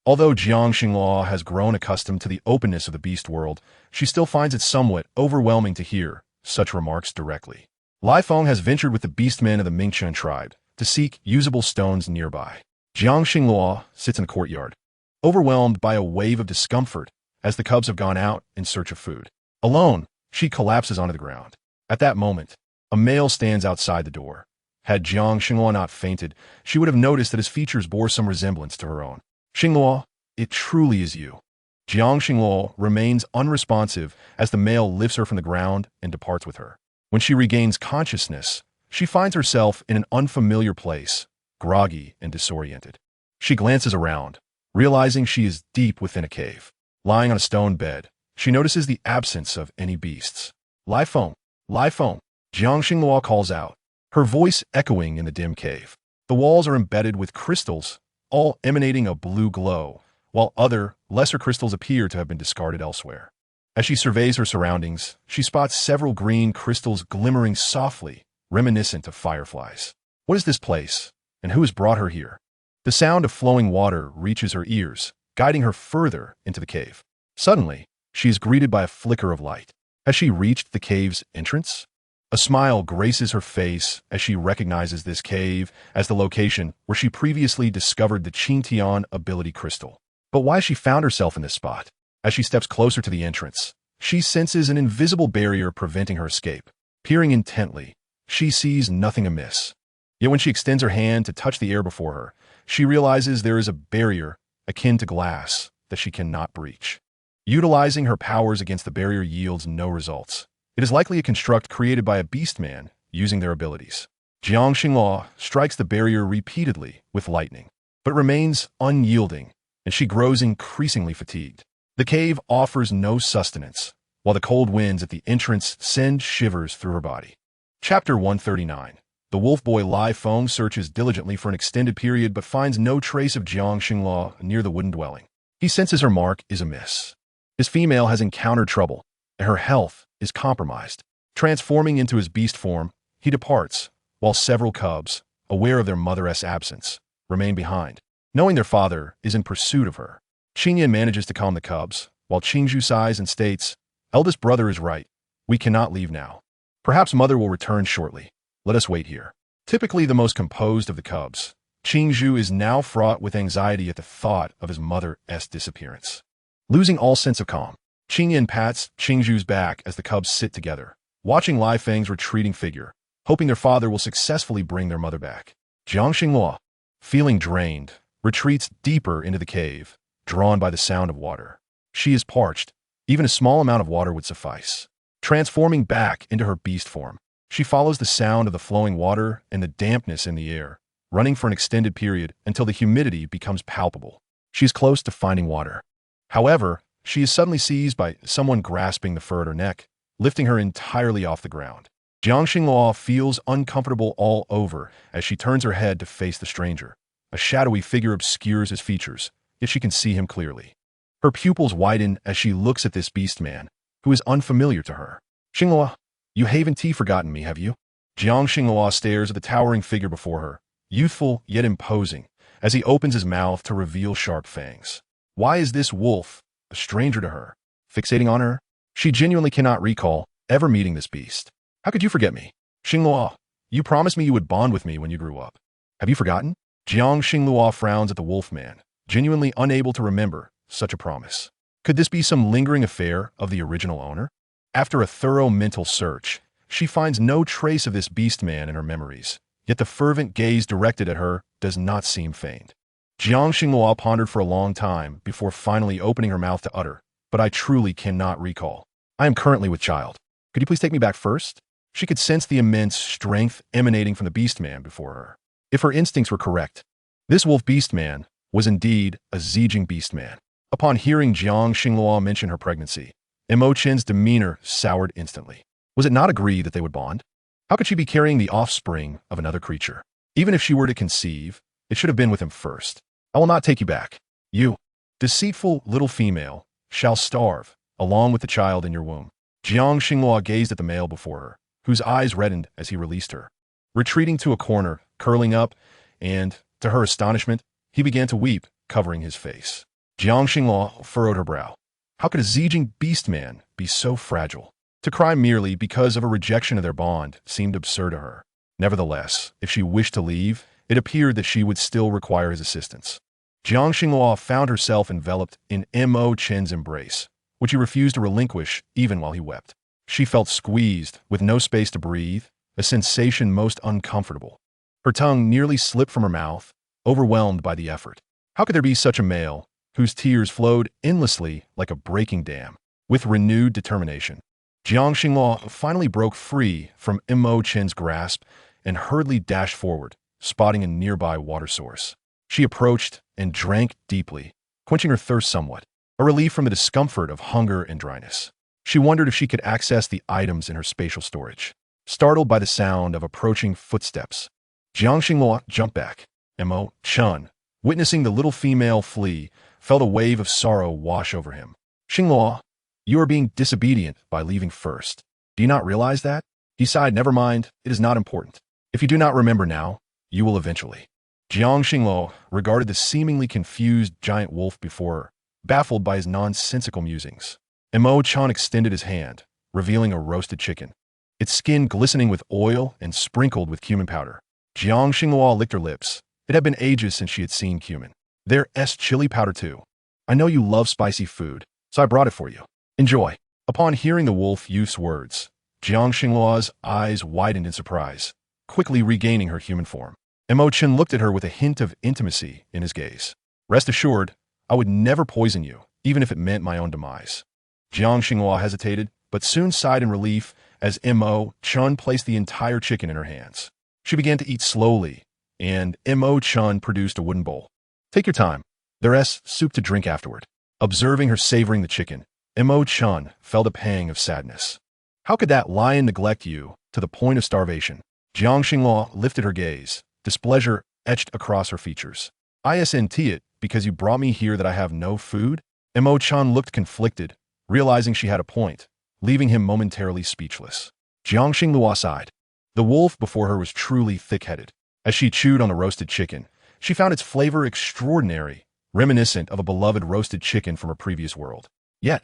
Although Jiang Xinghua has grown accustomed to the openness of the beast world, she still finds it somewhat overwhelming to hear such remarks directly. Lai Feng has ventured with the beastmen of the Mingchen tribe to seek usable stones nearby. Jiang Xinghua sits in the courtyard, overwhelmed by a wave of discomfort as the cubs have gone out in search of food. Alone, she collapses onto the ground. At that moment, a male stands outside the door. Had Jiang Xinghua not fainted, she would have noticed that his features bore some resemblance to her own. Xinghua, it truly is you. Jiang Xinghua remains unresponsive as the male lifts her from the ground and departs with her. When she regains consciousness, she finds herself in an unfamiliar place, groggy and disoriented. She glances around, realizing she is deep within a cave. Lying on a stone bed, she notices the absence of any beasts. Lai Feng, Jiang Xinghua calls out, her voice echoing in the dim cave. The walls are embedded with crystals, all emanating a blue glow, while other, lesser crystals appear to have been discarded elsewhere. As she surveys her surroundings, she spots several green crystals glimmering softly, reminiscent of fireflies. What is this place, and who has brought her here? The sound of flowing water reaches her ears, guiding her further into the cave. Suddenly, she is greeted by a flicker of light. Has she reached the cave's entrance? A smile graces her face as she recognizes this cave as the location where she previously discovered the Qingtian ability crystal. But why she found herself in this spot? As she steps closer to the entrance, she senses an invisible barrier preventing her escape. Peering intently, she sees nothing amiss. Yet when she extends her hand to touch the air before her, she realizes there is a barrier akin to glass that she cannot breach. Utilizing her powers against the barrier yields no results. It is likely a construct created by a beastman using their abilities. Jiang Xinghua strikes the barrier repeatedly with lightning, but remains unyielding, and she grows increasingly fatigued. The cave offers no sustenance, while the cold winds at the entrance send shivers through her body. Chapter 139. The wolf boy Lai Feng searches diligently for an extended period but finds no trace of Jiang Xinghua near the wooden dwelling. He senses her mark is amiss. His female has encountered trouble, and her health is compromised. Transforming into his beast form, he departs, while several cubs, aware of their mother's absence, remain behind. Knowing their father is in pursuit of her, Qingyan manages to calm the cubs, while Qingzhu sighs and states, "Eldest brother is right. We cannot leave now. Perhaps mother will return shortly. Let us wait here." Typically the most composed of the cubs, Qingzhu is now fraught with anxiety at the thought of his mother's disappearance. Losing all sense of calm, Qingyan pats Qingzhu's back as the cubs sit together, watching Lai Feng's retreating figure, hoping their father will successfully bring their mother back. Jiang Xinghua, feeling drained, retreats deeper into the cave, drawn by the sound of water. She is parched. Even a small amount of water would suffice. Transforming back into her beast form, she follows the sound of the flowing water and the dampness in the air, running for an extended period until the humidity becomes palpable. She is close to finding water. However, she is suddenly seized by someone grasping the fur at her neck, lifting her entirely off the ground. Jiang Xinghua feels uncomfortable all over as she turns her head to face the stranger. A shadowy figure obscures his features, yet she can see him clearly. Her pupils widen as she looks at this beast man, who is unfamiliar to her. "Xinghua, you haven't forgotten me, have you?" Jiang Xinghua stares at the towering figure before her, youthful yet imposing, as he opens his mouth to reveal sharp fangs. Why is this wolf, a stranger to her, fixating on her? She genuinely cannot recall ever meeting this beast. "How could you forget me? Xinghua, you promised me you would bond with me when you grew up. Have you forgotten?" Jiang Xinghua frowns at the wolf man, genuinely unable to remember such a promise. Could this be some lingering affair of the original owner? After a thorough mental search, she finds no trace of this beast man in her memories, yet the fervent gaze directed at her does not seem feigned. Jiang Xinghua pondered for a long time before finally opening her mouth to utter, "But I truly cannot recall. I am currently with child. Could you please take me back first?" She could sense the immense strength emanating from the beast man before her. If her instincts were correct, this wolf beast man was indeed a Zijing beast man. Upon hearing Jiang Xinghua mention her pregnancy, Mo Chen's demeanor soured instantly. Was it not agreed that they would bond? How could she be carrying the offspring of another creature? Even if she were to conceive, it should have been with him first. "I will not take you back. You, deceitful little female, shall starve, along with the child in your womb." Jiang Xinghua gazed at the male before her, whose eyes reddened as he released her. Retreating to a corner, curling up, and, to her astonishment, he began to weep, covering his face. Jiang Xinghua furrowed her brow. How could a Zijing beast man be so fragile? To cry merely because of a rejection of their bond seemed absurd to her. Nevertheless, if she wished to leave, it appeared that she would still require his assistance. Jiang Xinghua found herself enveloped in Mo Chen's embrace, which he refused to relinquish even while he wept. She felt squeezed, with no space to breathe, a sensation most uncomfortable. Her tongue nearly slipped from her mouth, overwhelmed by the effort. How could there be such a male, whose tears flowed endlessly like a breaking dam? With renewed determination, Jiang Xinghua finally broke free from Mo Chen's grasp and hurriedly dashed forward, spotting a nearby water source. She approached and drank deeply, quenching her thirst somewhat, a relief from the discomfort of hunger and dryness. She wondered if she could access the items in her spatial storage. Startled by the sound of approaching footsteps, Jiang Xinghua jumped back. Mo Chen, witnessing the little female flee, felt a wave of sorrow wash over him. "Xinghua, you are being disobedient by leaving first. Do you not realize that?" He sighed. "Never mind, it is not important. If you do not remember now, you will eventually." Jiang Xinghua regarded the seemingly confused giant wolf before her, baffled by his nonsensical musings. Mo Chen extended his hand, revealing a roasted chicken, its skin glistening with oil and sprinkled with cumin powder. Jiang Xinghua licked her lips. It had been ages since she had seen cumin. "There's chili powder too. I know you love spicy food, so I brought it for you. Enjoy." Upon hearing the wolf youth's words, Jiang Xinghua's eyes widened in surprise, quickly regaining her human form. Mo Chen looked at her with a hint of intimacy in his gaze. "Rest assured, I would never poison you, even if it meant my own demise." Jiang Xinghua hesitated, but soon sighed in relief as Mo Chen placed the entire chicken in her hands. She began to eat slowly, and Mo Chen produced a wooden bowl. "Take your time. There's soup to drink afterward." Observing her savoring the chicken, Mo Chen felt a pang of sadness. How could that lion neglect you to the point of starvation? Jiang Xinghua lifted her gaze, displeasure etched across her features. "Isn't it because you brought me here that I have no food?" Emo-chan looked conflicted, realizing she had a point, leaving him momentarily speechless. Jiang Xinghua sighed. The wolf before her was truly thick-headed. As she chewed on the roasted chicken, she found its flavor extraordinary, reminiscent of a beloved roasted chicken from her previous world. Yet,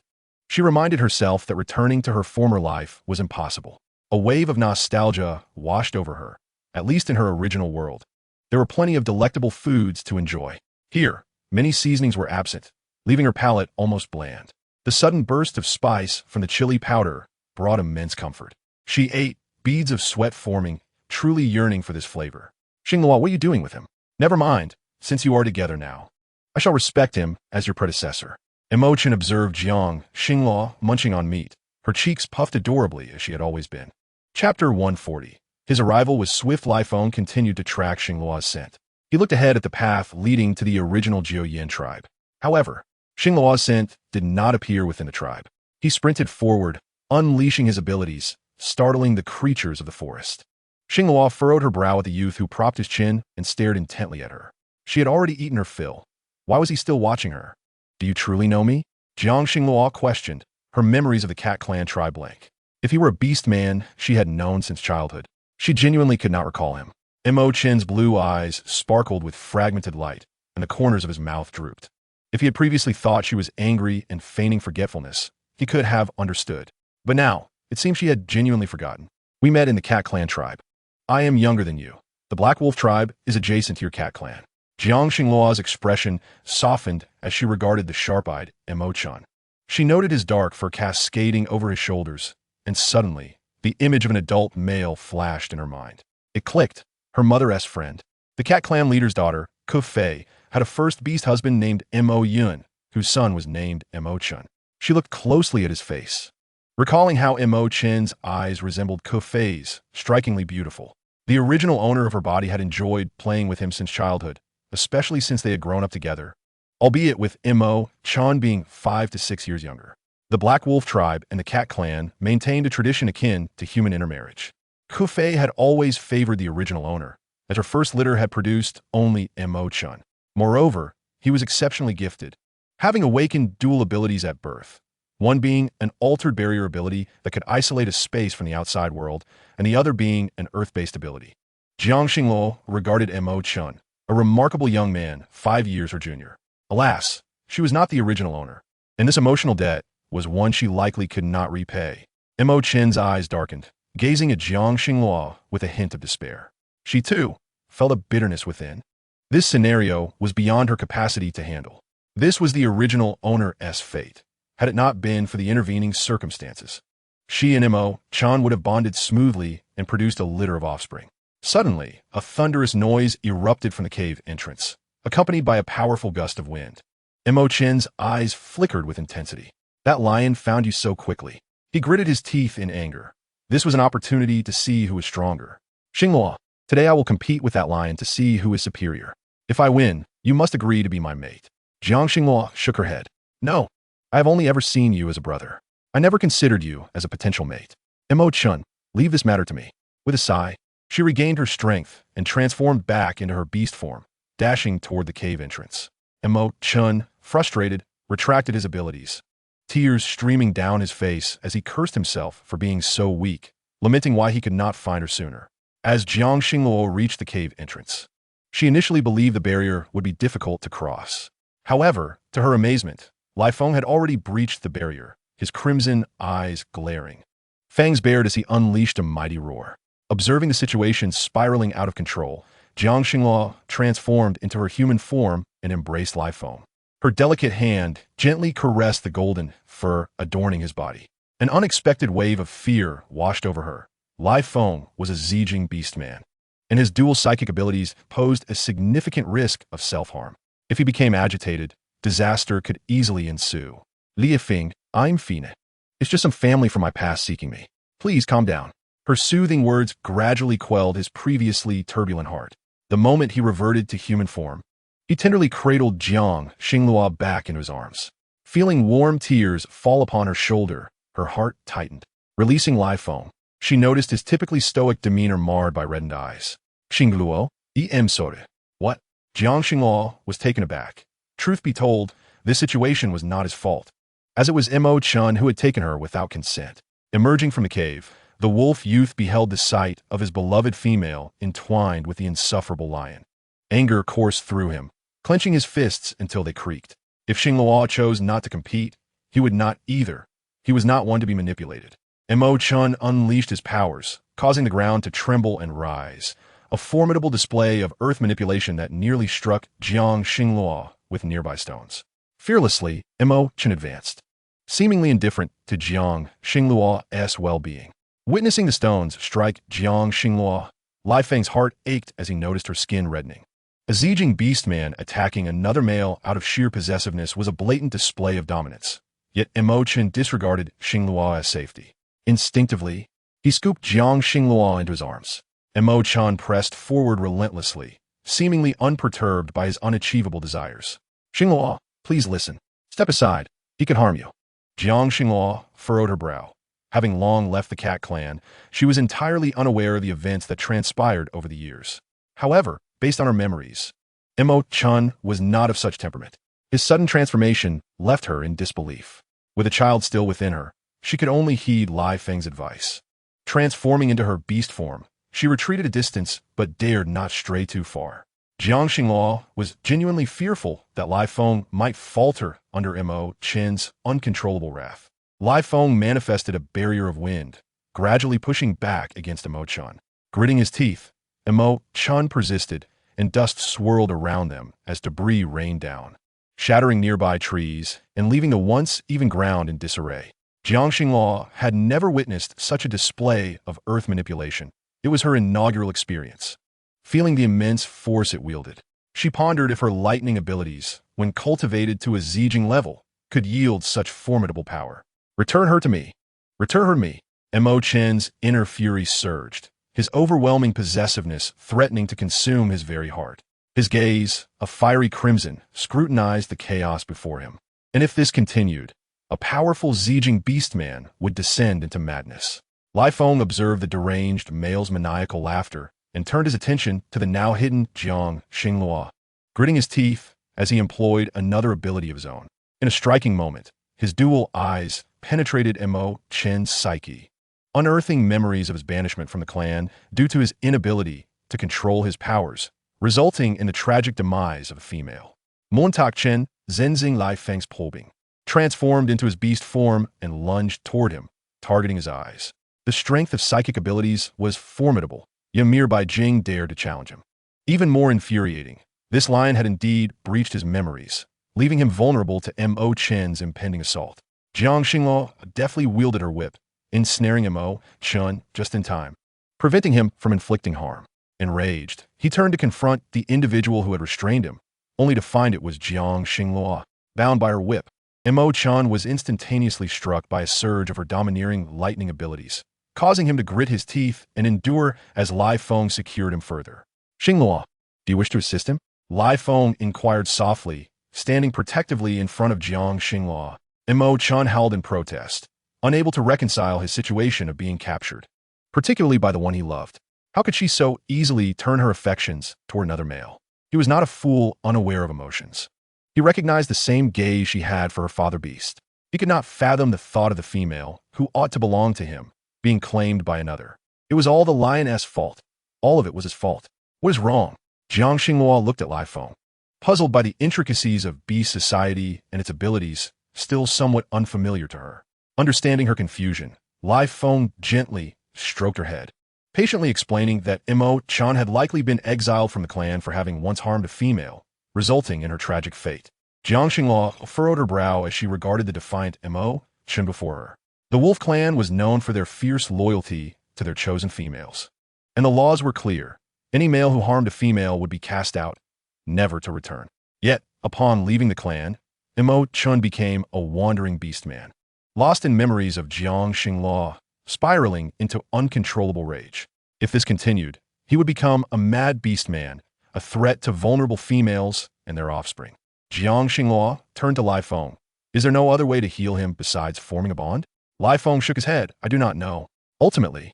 she reminded herself that returning to her former life was impossible. A wave of nostalgia washed over her, at least in her original world. There were plenty of delectable foods to enjoy. Here, many seasonings were absent, leaving her palate almost bland. The sudden burst of spice from the chili powder brought immense comfort. She ate, beads of sweat forming, truly yearning for this flavor. "Xinghua, what are you doing with him?" "Never mind, since you are together now. I shall respect him as your predecessor." Emo-chan observed Jiang Xinghua munching on meat, her cheeks puffed adorably as she had always been. Chapter 140. His arrival was swift. Liphone continued to track Xinghua's scent. He looked ahead at the path leading to the original Jiuyin tribe. However, Xinghua's scent did not appear within the tribe. He sprinted forward, unleashing his abilities, startling the creatures of the forest. Xinghua furrowed her brow at the youth who propped his chin and stared intently at her. She had already eaten her fill. Why was he still watching her? "Do you truly know me?" Jiang Xinghua questioned, her memories of the Cat Clan tribe blank. If he were a beast man she had known since childhood, she genuinely could not recall him. Emo-chin's blue eyes sparkled with fragmented light, and the corners of his mouth drooped. If he had previously thought she was angry and feigning forgetfulness, he could have understood. But now, it seemed she had genuinely forgotten. "We met in the Cat Clan tribe. I am younger than you. The Black Wolf tribe is adjacent to your Cat Clan." Jiang Xinghua's expression softened as she regarded the sharp-eyed Emo-chan. She noted his dark fur cascading over his shoulders, and suddenly, the image of an adult male flashed in her mind. It clicked. Her mother-esque friend. The Cat Clan leader's daughter, Ko-fei, had a first beast husband named Emo-yun, whose son was named Emo-chan. She looked closely at his face, recalling how Emo-chin's eyes resembled Ko-fei's, strikingly beautiful. The original owner of her body had enjoyed playing with him since childhood, especially since they had grown up together, albeit with Emo-chan being 5 to 6 years younger. The Black Wolf tribe and the Cat Clan maintained a tradition akin to human intermarriage. Ko-fei had always favored the original owner, as her first litter had produced only Emo-chan. Moreover, he was exceptionally gifted, having awakened dual abilities at birth, one being an altered barrier ability that could isolate a space from the outside world, and the other being an earth-based ability. Jiang Xinghua regarded Emo-chan, a remarkable young man, 5 years her junior. Alas, she was not the original owner, and this emotional debt was one she likely could not repay. Emo-chin's eyes darkened, gazing at Jiang Xinghua with a hint of despair. She, too, felt a bitterness within. This scenario was beyond her capacity to handle. This was the original owner's fate, had it not been for the intervening circumstances. She and Emo-chan would have bonded smoothly and produced a litter of offspring. Suddenly, a thunderous noise erupted from the cave entrance, accompanied by a powerful gust of wind. Emo-chin's eyes flickered with intensity. "That lion found you so quickly." He gritted his teeth in anger. This was an opportunity to see who was stronger. "Xinghua, today I will compete with that lion to see who is superior. If I win, you must agree to be my mate." Jiang Xinghua shook her head. "No, I have only ever seen you as a brother. I never considered you as a potential mate. Emo-chan, leave this matter to me." With a sigh, she regained her strength and transformed back into her beast form, dashing toward the cave entrance. Emo-chan, frustrated, retracted his abilities, tears streaming down his face as he cursed himself for being so weak, lamenting why he could not find her sooner. As Jiang Xinghua reached the cave entrance, she initially believed the barrier would be difficult to cross. However, to her amazement, Liphone had already breached the barrier, his crimson eyes glaring. Fangs bared as he unleashed a mighty roar. Observing the situation spiraling out of control, Jiang Xinghua transformed into her human form and embraced Liphone. Her delicate hand gently caressed the golden fur adorning his body. An unexpected wave of fear washed over her. Liphone was a Zijing beastman, and his dual psychic abilities posed a significant risk of self-harm. If he became agitated, disaster could easily ensue. "Liefing, I'm Fina. It's just some family from my past seeking me. Please calm down." Her soothing words gradually quelled his previously turbulent heart. The moment he reverted to human form, he tenderly cradled Jiang Xinghua back into his arms. Feeling warm tears fall upon her shoulder, her heart tightened. Releasing Liphone, She noticed his typically stoic demeanor marred by reddened eyes. Xingluo, sore. What? Jiang Xingluo was taken aback. Truth be told, this situation was not his fault, as it was Mo Chun who had taken her without consent. Emerging from the cave, the wolf youth beheld the sight of his beloved female entwined with the insufferable lion. Anger coursed through him, clenching his fists until they creaked. If Xingluo chose not to compete, he would not either. He was not one to be manipulated. Mo Chun unleashed his powers, causing the ground to tremble and rise, a formidable display of earth manipulation that nearly struck Jiang Xingluo with nearby stones. Fearlessly, Mo Chun advanced, seemingly indifferent to Jiang Xingluo's well-being. Witnessing the stones strike Jiang Xingluo, Lai Feng's heart ached as he noticed her skin reddening. A Zijing beastman attacking another male out of sheer possessiveness was a blatant display of dominance. Yet Mo Chun disregarded Xingluo's safety. Instinctively, he scooped Jiang Xingluo into his arms. Mo Chun pressed forward relentlessly, seemingly unperturbed by his unachievable desires. Xingluo, please listen. Step aside. He could harm you. Jiang Xingluo furrowed her brow. Having long left the Cat clan, she was entirely unaware of the events that transpired over the years. However, based on her memories, Mo Chun was not of such temperament. His sudden transformation left her in disbelief. With a child still within her, she could only heed Lai Feng's advice. Transforming into her beast form, she retreated a distance but dared not stray too far. Jiang Xingluo was genuinely fearful that Lai Feng might falter under Mo Chun's uncontrollable wrath. Lai Feng manifested a barrier of wind, gradually pushing back against Mo Chun. Gritting his teeth, Mo Chun persisted, and dust swirled around them as debris rained down, shattering nearby trees and leaving the once even ground in disarray. Jiang Xingluo had never witnessed such a display of earth manipulation. It was her inaugural experience. Feeling the immense force it wielded, she pondered if her lightning abilities, when cultivated to a Zijing level, could yield such formidable power. Return her to me. Return her to me. Mo Chun's inner fury surged, his overwhelming possessiveness threatening to consume his very heart. His gaze, a fiery crimson, scrutinized the chaos before him. And if this continued, a powerful Zijing beastman would descend into madness. Lai Feng observed the deranged male's maniacal laughter and turned his attention to the now hidden Jiang Xingluo, gritting his teeth as he employed another ability of his own. In a striking moment, his dual eyes penetrated Mo Chun's psyche, unearthing memories of his banishment from the clan due to his inability to control his powers, resulting in the tragic demise of a female. Montak Chen, Zenzing Lai Feng's Polbing, transformed into his beast form and lunged toward him, targeting his eyes. The strength of psychic abilities was formidable, yet mere Bai Jing dared to challenge him. Even more infuriating, this lion had indeed breached his memories, leaving him vulnerable to Mo Chun's impending assault. Jiang Xingluo deftly wielded her whip, ensnaring Mo Chun just in time, preventing him from inflicting harm. Enraged, he turned to confront the individual who had restrained him, only to find it was Jiang Xingluo, bound by her whip. Mo Chun was instantaneously struck by a surge of her domineering lightning abilities, causing him to grit his teeth and endure as Lai Feng secured him further. Xingluo, do you wish to assist him? Lai Feng inquired softly, standing protectively in front of Jiang Xingluo. Mo Chun howled in protest, unable to reconcile his situation of being captured, particularly by the one he loved. How could she so easily turn her affections toward another male? He was not a fool unaware of emotions. He recognized the same gaze she had for her father beast. He could not fathom the thought of the female, who ought to belong to him, being claimed by another. It was all the lioness' fault. All of it was his fault. What is wrong? Jiang Xingluo looked at Lai Feng, puzzled by the intricacies of beast society and its abilities, still somewhat unfamiliar to her. Understanding her confusion, Lai Feng gently stroked her head, patiently explaining that Mo Chun had likely been exiled from the clan for having once harmed a female, resulting in her tragic fate. Jiang Xingluo furrowed her brow as she regarded the defiant Mo Chun before her. The Wolf clan was known for their fierce loyalty to their chosen females, and the laws were clear. Any male who harmed a female would be cast out, never to return. Yet, upon leaving the clan, Mo Chun became a wandering beastman, lost in memories of Jiang Xingluo, spiraling into uncontrollable rage. If this continued, he would become a mad beastman, a threat to vulnerable females and their offspring. Jiang Xingluo turned to Lai Feng. Is there no other way to heal him besides forming a bond? Lai Feng shook his head. I do not know. Ultimately,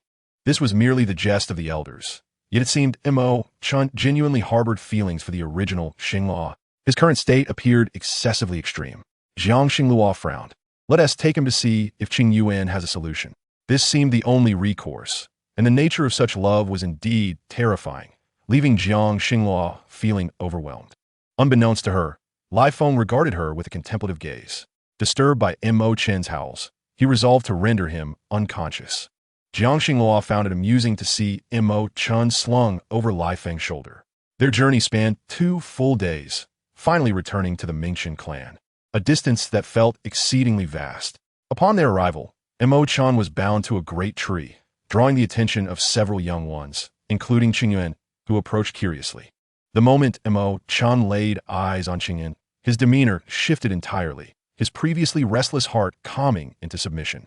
This was merely the jest of the elders. Yet it seemed Mo Chun genuinely harbored feelings for the original Xinghua. His current state appeared excessively extreme. Jiang Xinghua frowned. Let us take him to see if Qing Yuan has a solution. This seemed the only recourse, and the nature of such love was indeed terrifying, leaving Jiang Xinghua feeling overwhelmed. Unbeknownst to her, Lai Feng regarded her with a contemplative gaze. Disturbed by Mo Chen's howls, he resolved to render him unconscious. Jiang Xinghua found it amusing to see Mo Chun slung over Lai Feng's shoulder. Their journey spanned 2 full days, finally returning to the Mingchen clan, a distance that felt exceedingly vast. Upon their arrival, Mo Chun was bound to a great tree, drawing the attention of several young ones, including Qingyuan, who approached curiously. The moment Mo Chun laid eyes on Qingyuan, his demeanor shifted entirely, his previously restless heart calming into submission.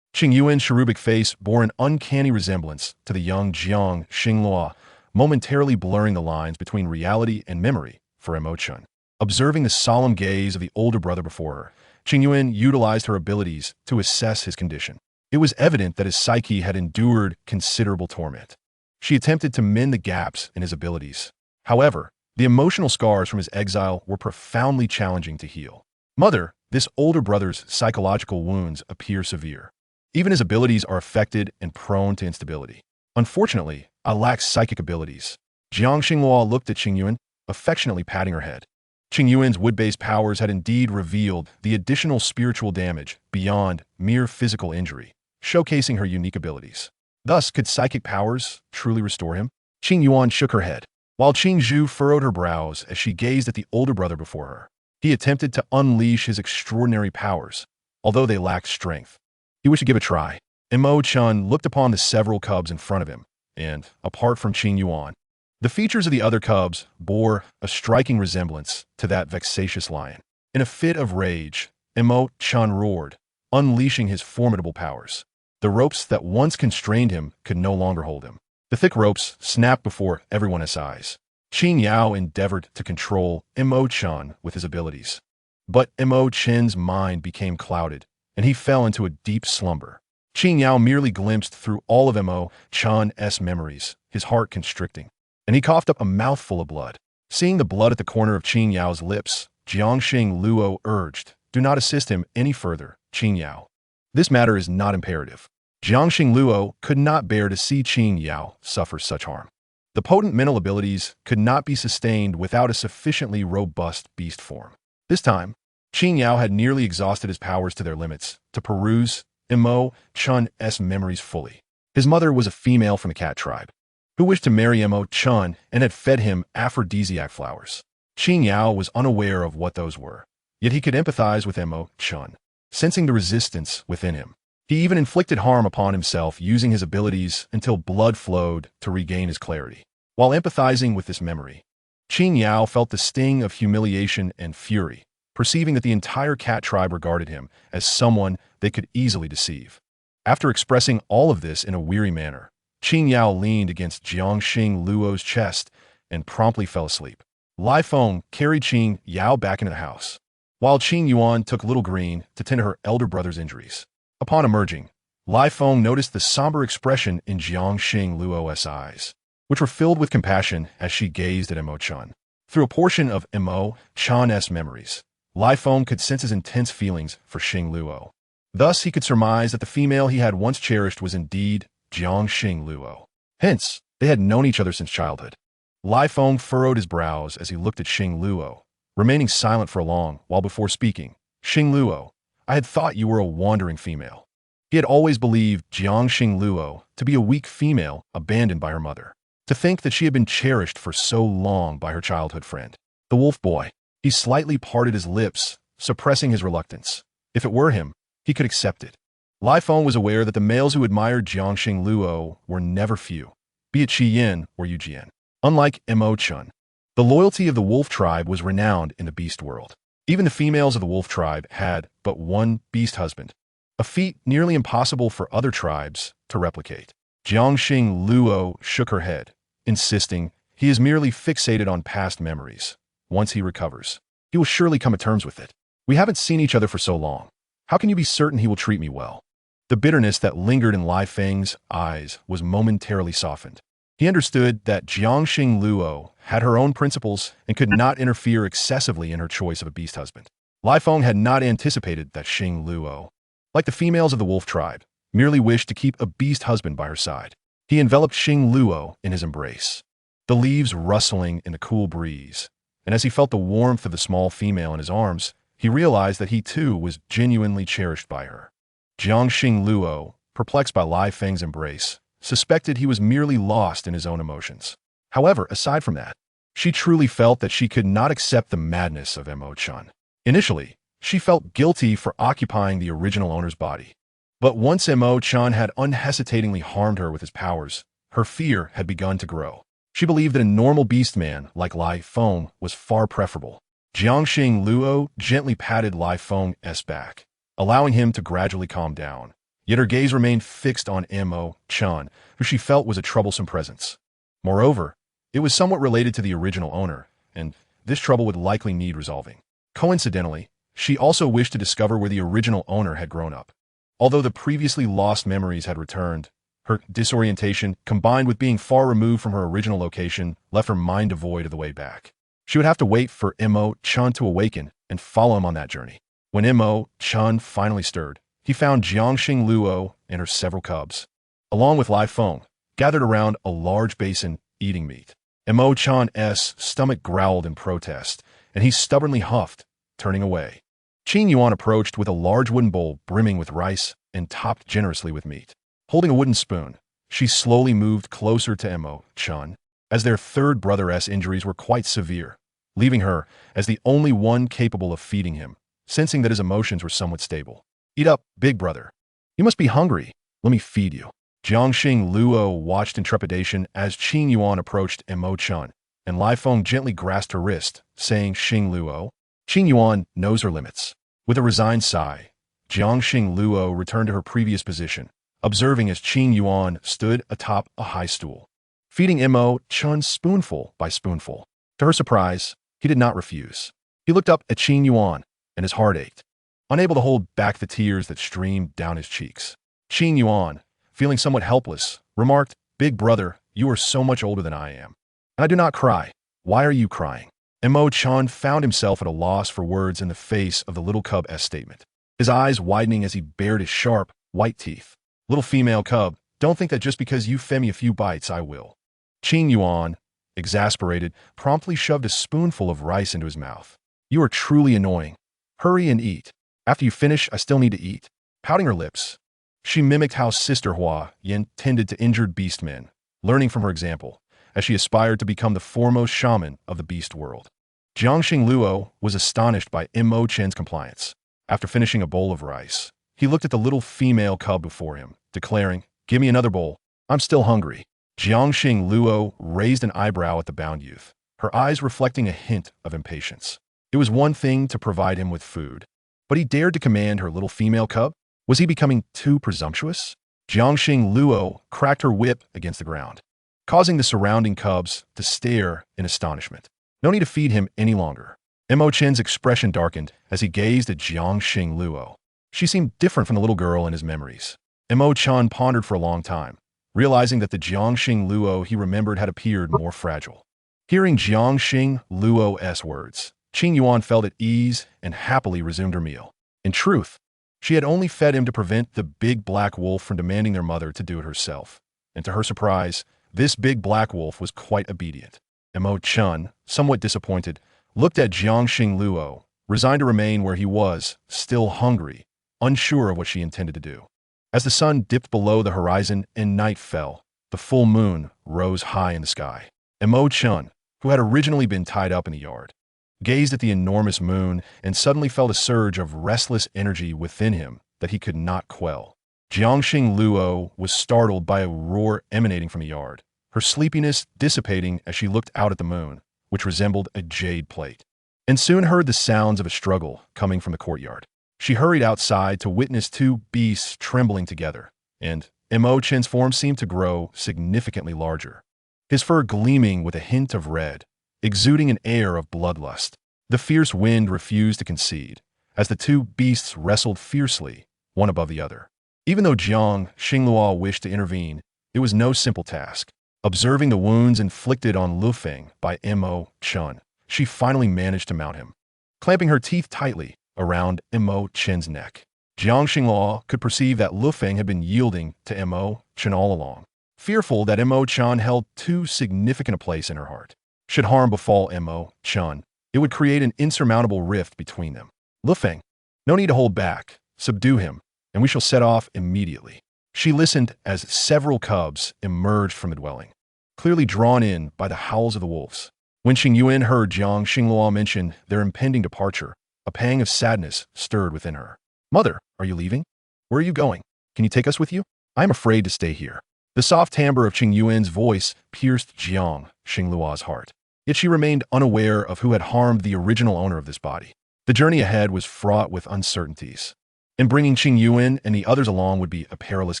Qingyuan's cherubic face bore an uncanny resemblance to the young Jiang Xinghua, momentarily blurring the lines between reality and memory for Mo Chun. Observing the solemn gaze of the older brother before her, Qingyuan utilized her abilities to assess his condition. It was evident that his psyche had endured considerable torment. She attempted to mend the gaps in his abilities. However, the emotional scars from his exile were profoundly challenging to heal. Mother, this older brother's psychological wounds appear severe. Even his abilities are affected and prone to instability. Unfortunately, I lack psychic abilities. Jiang Xinghua looked at Qingyuan, affectionately patting her head. Qingyuan's wood-based powers had indeed revealed the additional spiritual damage beyond mere physical injury, showcasing her unique abilities. Thus, could psychic powers truly restore him? Qingyuan shook her head, while Qingzhu furrowed her brows as she gazed at the older brother before her. He attempted to unleash his extraordinary powers, although they lacked strength. He wished to give a try. Mo Chun looked upon the several cubs in front of him, and, apart from Qingyuan, the features of the other cubs bore a striking resemblance to that vexatious lion. In a fit of rage, Mo Chun roared, unleashing his formidable powers. The ropes that once constrained him could no longer hold him. The thick ropes snapped before everyone's eyes. Qin Yao endeavored to control Mo Chun with his abilities. But Mo Chen's mind became clouded, and he fell into a deep slumber. Qin Yao merely glimpsed through all of Mo Chun's memories, his heart constricting, and he coughed up a mouthful of blood. Seeing the blood at the corner of Qin Yao's lips, Jiangxing Luo urged, "Do not assist him any further, Qin Yao. This matter is not imperative." Jiangxing Luo could not bear to see Qin Yao suffer such harm. The potent mental abilities could not be sustained without a sufficiently robust beast form. This time, Qin Yao had nearly exhausted his powers to their limits to peruse Mo Chun's memories fully. His mother was a female from the cat tribe, who wished to marry Mo Chun and had fed him aphrodisiac flowers. Qin Yao was unaware of what those were, yet he could empathize with Mo Chun, sensing the resistance within him. He even inflicted harm upon himself using his abilities until blood flowed to regain his clarity. While empathizing with this memory, Qin Yao felt the sting of humiliation and fury, perceiving that the entire cat tribe regarded him as someone they could easily deceive. After expressing all of this in a weary manner, Qin Yao leaned against Jiangxing Luo's chest and promptly fell asleep. Lai Feng carried Qin Yao back into the house, while Qin Yuan took Little Green to tend to her elder brother's injuries. Upon emerging, Lai Feng noticed the somber expression in Jiangxing Luo's eyes, which were filled with compassion as she gazed at Mo Chun. Through a portion of Mo Chun's memories, Lai Feng could sense his intense feelings for Xing Luo. Thus, he could surmise that the female he had once cherished was indeed Jiangxing Luo. Hence, they had known each other since childhood. Lai Feng furrowed his brows as he looked at Xing Luo, remaining silent for a long while before speaking. "Xing Luo, I had thought you were a wandering female." He had always believed Jiangxing Luo to be a weak female abandoned by her mother. To think that she had been cherished for so long by her childhood friend, the wolf boy. He slightly parted his lips, suppressing his reluctance. If it were him, he could accept it. Lai Feng was aware that the males who admired Jiangxing Luo were never few, be it Qi Yin or Yu Jian. Unlike Mo Chun, the loyalty of the wolf tribe was renowned in the beast world. Even the females of the wolf tribe had but one beast husband, a feat nearly impossible for other tribes to replicate. Jiangxing Luo shook her head, insisting he is merely fixated on past memories. Once he recovers, he will surely come to terms with it. We haven't seen each other for so long. How can you be certain he will treat me well? The bitterness that lingered in Lai Feng's eyes was momentarily softened. He understood that Jiangxing Luo had her own principles and could not interfere excessively in her choice of a beast husband. Lai Feng had not anticipated that Xing Luo, like the females of the wolf tribe, merely wished to keep a beast husband by her side. He enveloped Xing Luo in his embrace, the leaves rustling in the cool breeze, and as he felt the warmth of the small female in his arms, he realized that he too was genuinely cherished by her. Jiangxing Luo, perplexed by Lai Feng's embrace, suspected he was merely lost in his own emotions. However, aside from that, she truly felt that she could not accept the madness of Mo Chun. Initially, she felt guilty for occupying the original owner's body. But once Mo Chun had unhesitatingly harmed her with his powers, her fear had begun to grow. She believed that a normal beast man like Lai Feng was far preferable. Jiangxing Luo gently patted Lai Feng's back, allowing him to gradually calm down. Yet her gaze remained fixed on Mo Chun, who she felt was a troublesome presence. Moreover, it was somewhat related to the original owner, and this trouble would likely need resolving. Coincidentally, she also wished to discover where the original owner had grown up. Although the previously lost memories had returned, her disorientation, combined with being far removed from her original location, left her mind devoid of the way back. She would have to wait for Mo Chun to awaken and follow him on that journey. When Mo Chun finally stirred, he found Jiangxing Luo and her several cubs, along with Lai Feng, gathered around a large basin eating meat. Mo Chun's stomach growled in protest, and he stubbornly huffed, turning away. Qin Yuan approached with a large wooden bowl brimming with rice and topped generously with meat. Holding a wooden spoon, she slowly moved closer to Mo Chun, as their third brother's injuries were quite severe, leaving her as the only one capable of feeding him, sensing that his emotions were somewhat stable. "Eat up, big brother. You must be hungry. Let me feed you." Jiangxing Luo watched in trepidation as Qin Yuan approached Mo Chun, and Lai Feng gently grasped her wrist, saying, "Xing Luo." Qin Yuan knows her limits. With a resigned sigh, Jiangxing Luo returned to her previous position, observing as Qin Yuan stood atop a high stool, feeding Mo Chun spoonful by spoonful. To her surprise, he did not refuse. He looked up at Qin Yuan, and his heart ached, unable to hold back the tears that streamed down his cheeks. Qin Yuan, feeling somewhat helpless, remarked, "Big brother, you are so much older than I am. And I do not cry. Why are you crying?" Mo Chun found himself at a loss for words in the face of the little cub's statement, his eyes widening as he bared his sharp, white teeth. "Little female cub, don't think that just because you fed me a few bites, I will." Qin Yuan, exasperated, promptly shoved a spoonful of rice into his mouth. "You are truly annoying. Hurry and eat. After you finish, I still need to eat." Pouting her lips, she mimicked how Sister Hua Yin tended to injured beast men, learning from her example, as she aspired to become the foremost shaman of the beast world. Jiangxing Luo was astonished by Mo Chen's compliance. After finishing a bowl of rice, he looked at the little female cub before him, declaring, "Give me another bowl. I'm still hungry." Jiangxing Luo raised an eyebrow at the bound youth, her eyes reflecting a hint of impatience. It was one thing to provide him with food, but he dared to command her little female cub? Was he becoming too presumptuous? Jiangxing Luo cracked her whip against the ground, causing the surrounding cubs to stare in astonishment. No need to feed him any longer. Mo Chen's expression darkened as he gazed at Jiangxing Luo. She seemed different from the little girl in his memories. Mo Chen pondered for a long time, realizing that the Jiangxing Luo he remembered had appeared more fragile. Hearing Jiangxing Luo's words, Qin Yuan felt at ease and happily resumed her meal. In truth, she had only fed him to prevent the big black wolf from demanding their mother to do it herself. And to her surprise, this big black wolf was quite obedient. Mo Chun, somewhat disappointed, looked at Jiangxing Luo, resigned to remain where he was, still hungry, unsure of what she intended to do. As the sun dipped below the horizon and night fell, the full moon rose high in the sky. Mo Chun, who had originally been tied up in the yard, gazed at the enormous moon and suddenly felt a surge of restless energy within him that he could not quell. Jiangxing Luo was startled by a roar emanating from the yard, her sleepiness dissipating as she looked out at the moon, which resembled a jade plate, and soon heard the sounds of a struggle coming from the courtyard. She hurried outside to witness two beasts trembling together, and Mo Chen's form seemed to grow significantly larger, his fur gleaming with a hint of red, exuding an air of bloodlust. The fierce wind refused to concede, as the two beasts wrestled fiercely, one above the other. Even though Jiang Xinglua wished to intervene, it was no simple task. Observing the wounds inflicted on Lu Feng by Mo Chun, she finally managed to mount him, clamping her teeth tightly around Mo Chen's neck. Jiang Xinglua could perceive that Lu Feng had been yielding to Mo Chen all along, fearful that Mo Chen held too significant a place in her heart. Should harm befall Mo Chen, it would create an insurmountable rift between them. Lu Feng, no need to hold back. Subdue him, and we shall set off immediately. She listened as several cubs emerged from the dwelling, clearly drawn in by the howls of the wolves. When Xing Yuan heard Jiang Xinglua mention their impending departure, a pang of sadness stirred within her. Mother, are you leaving? Where are you going? Can you take us with you? I am afraid to stay here. The soft timbre of Xing Yuan's voice pierced Jiang Xinglua's heart. Yet she remained unaware of who had harmed the original owner of this body. The journey ahead was fraught with uncertainties, and bringing Xing Yuan and the others along would be a perilous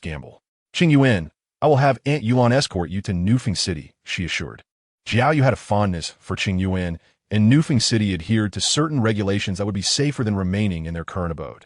gamble. Xing Yuan, I will have Aunt Yulan escort you to Nufeng City, she assured. Jiao Yu had a fondness for Xing Yuan, and Nufeng City adhered to certain regulations that would be safer than remaining in their current abode.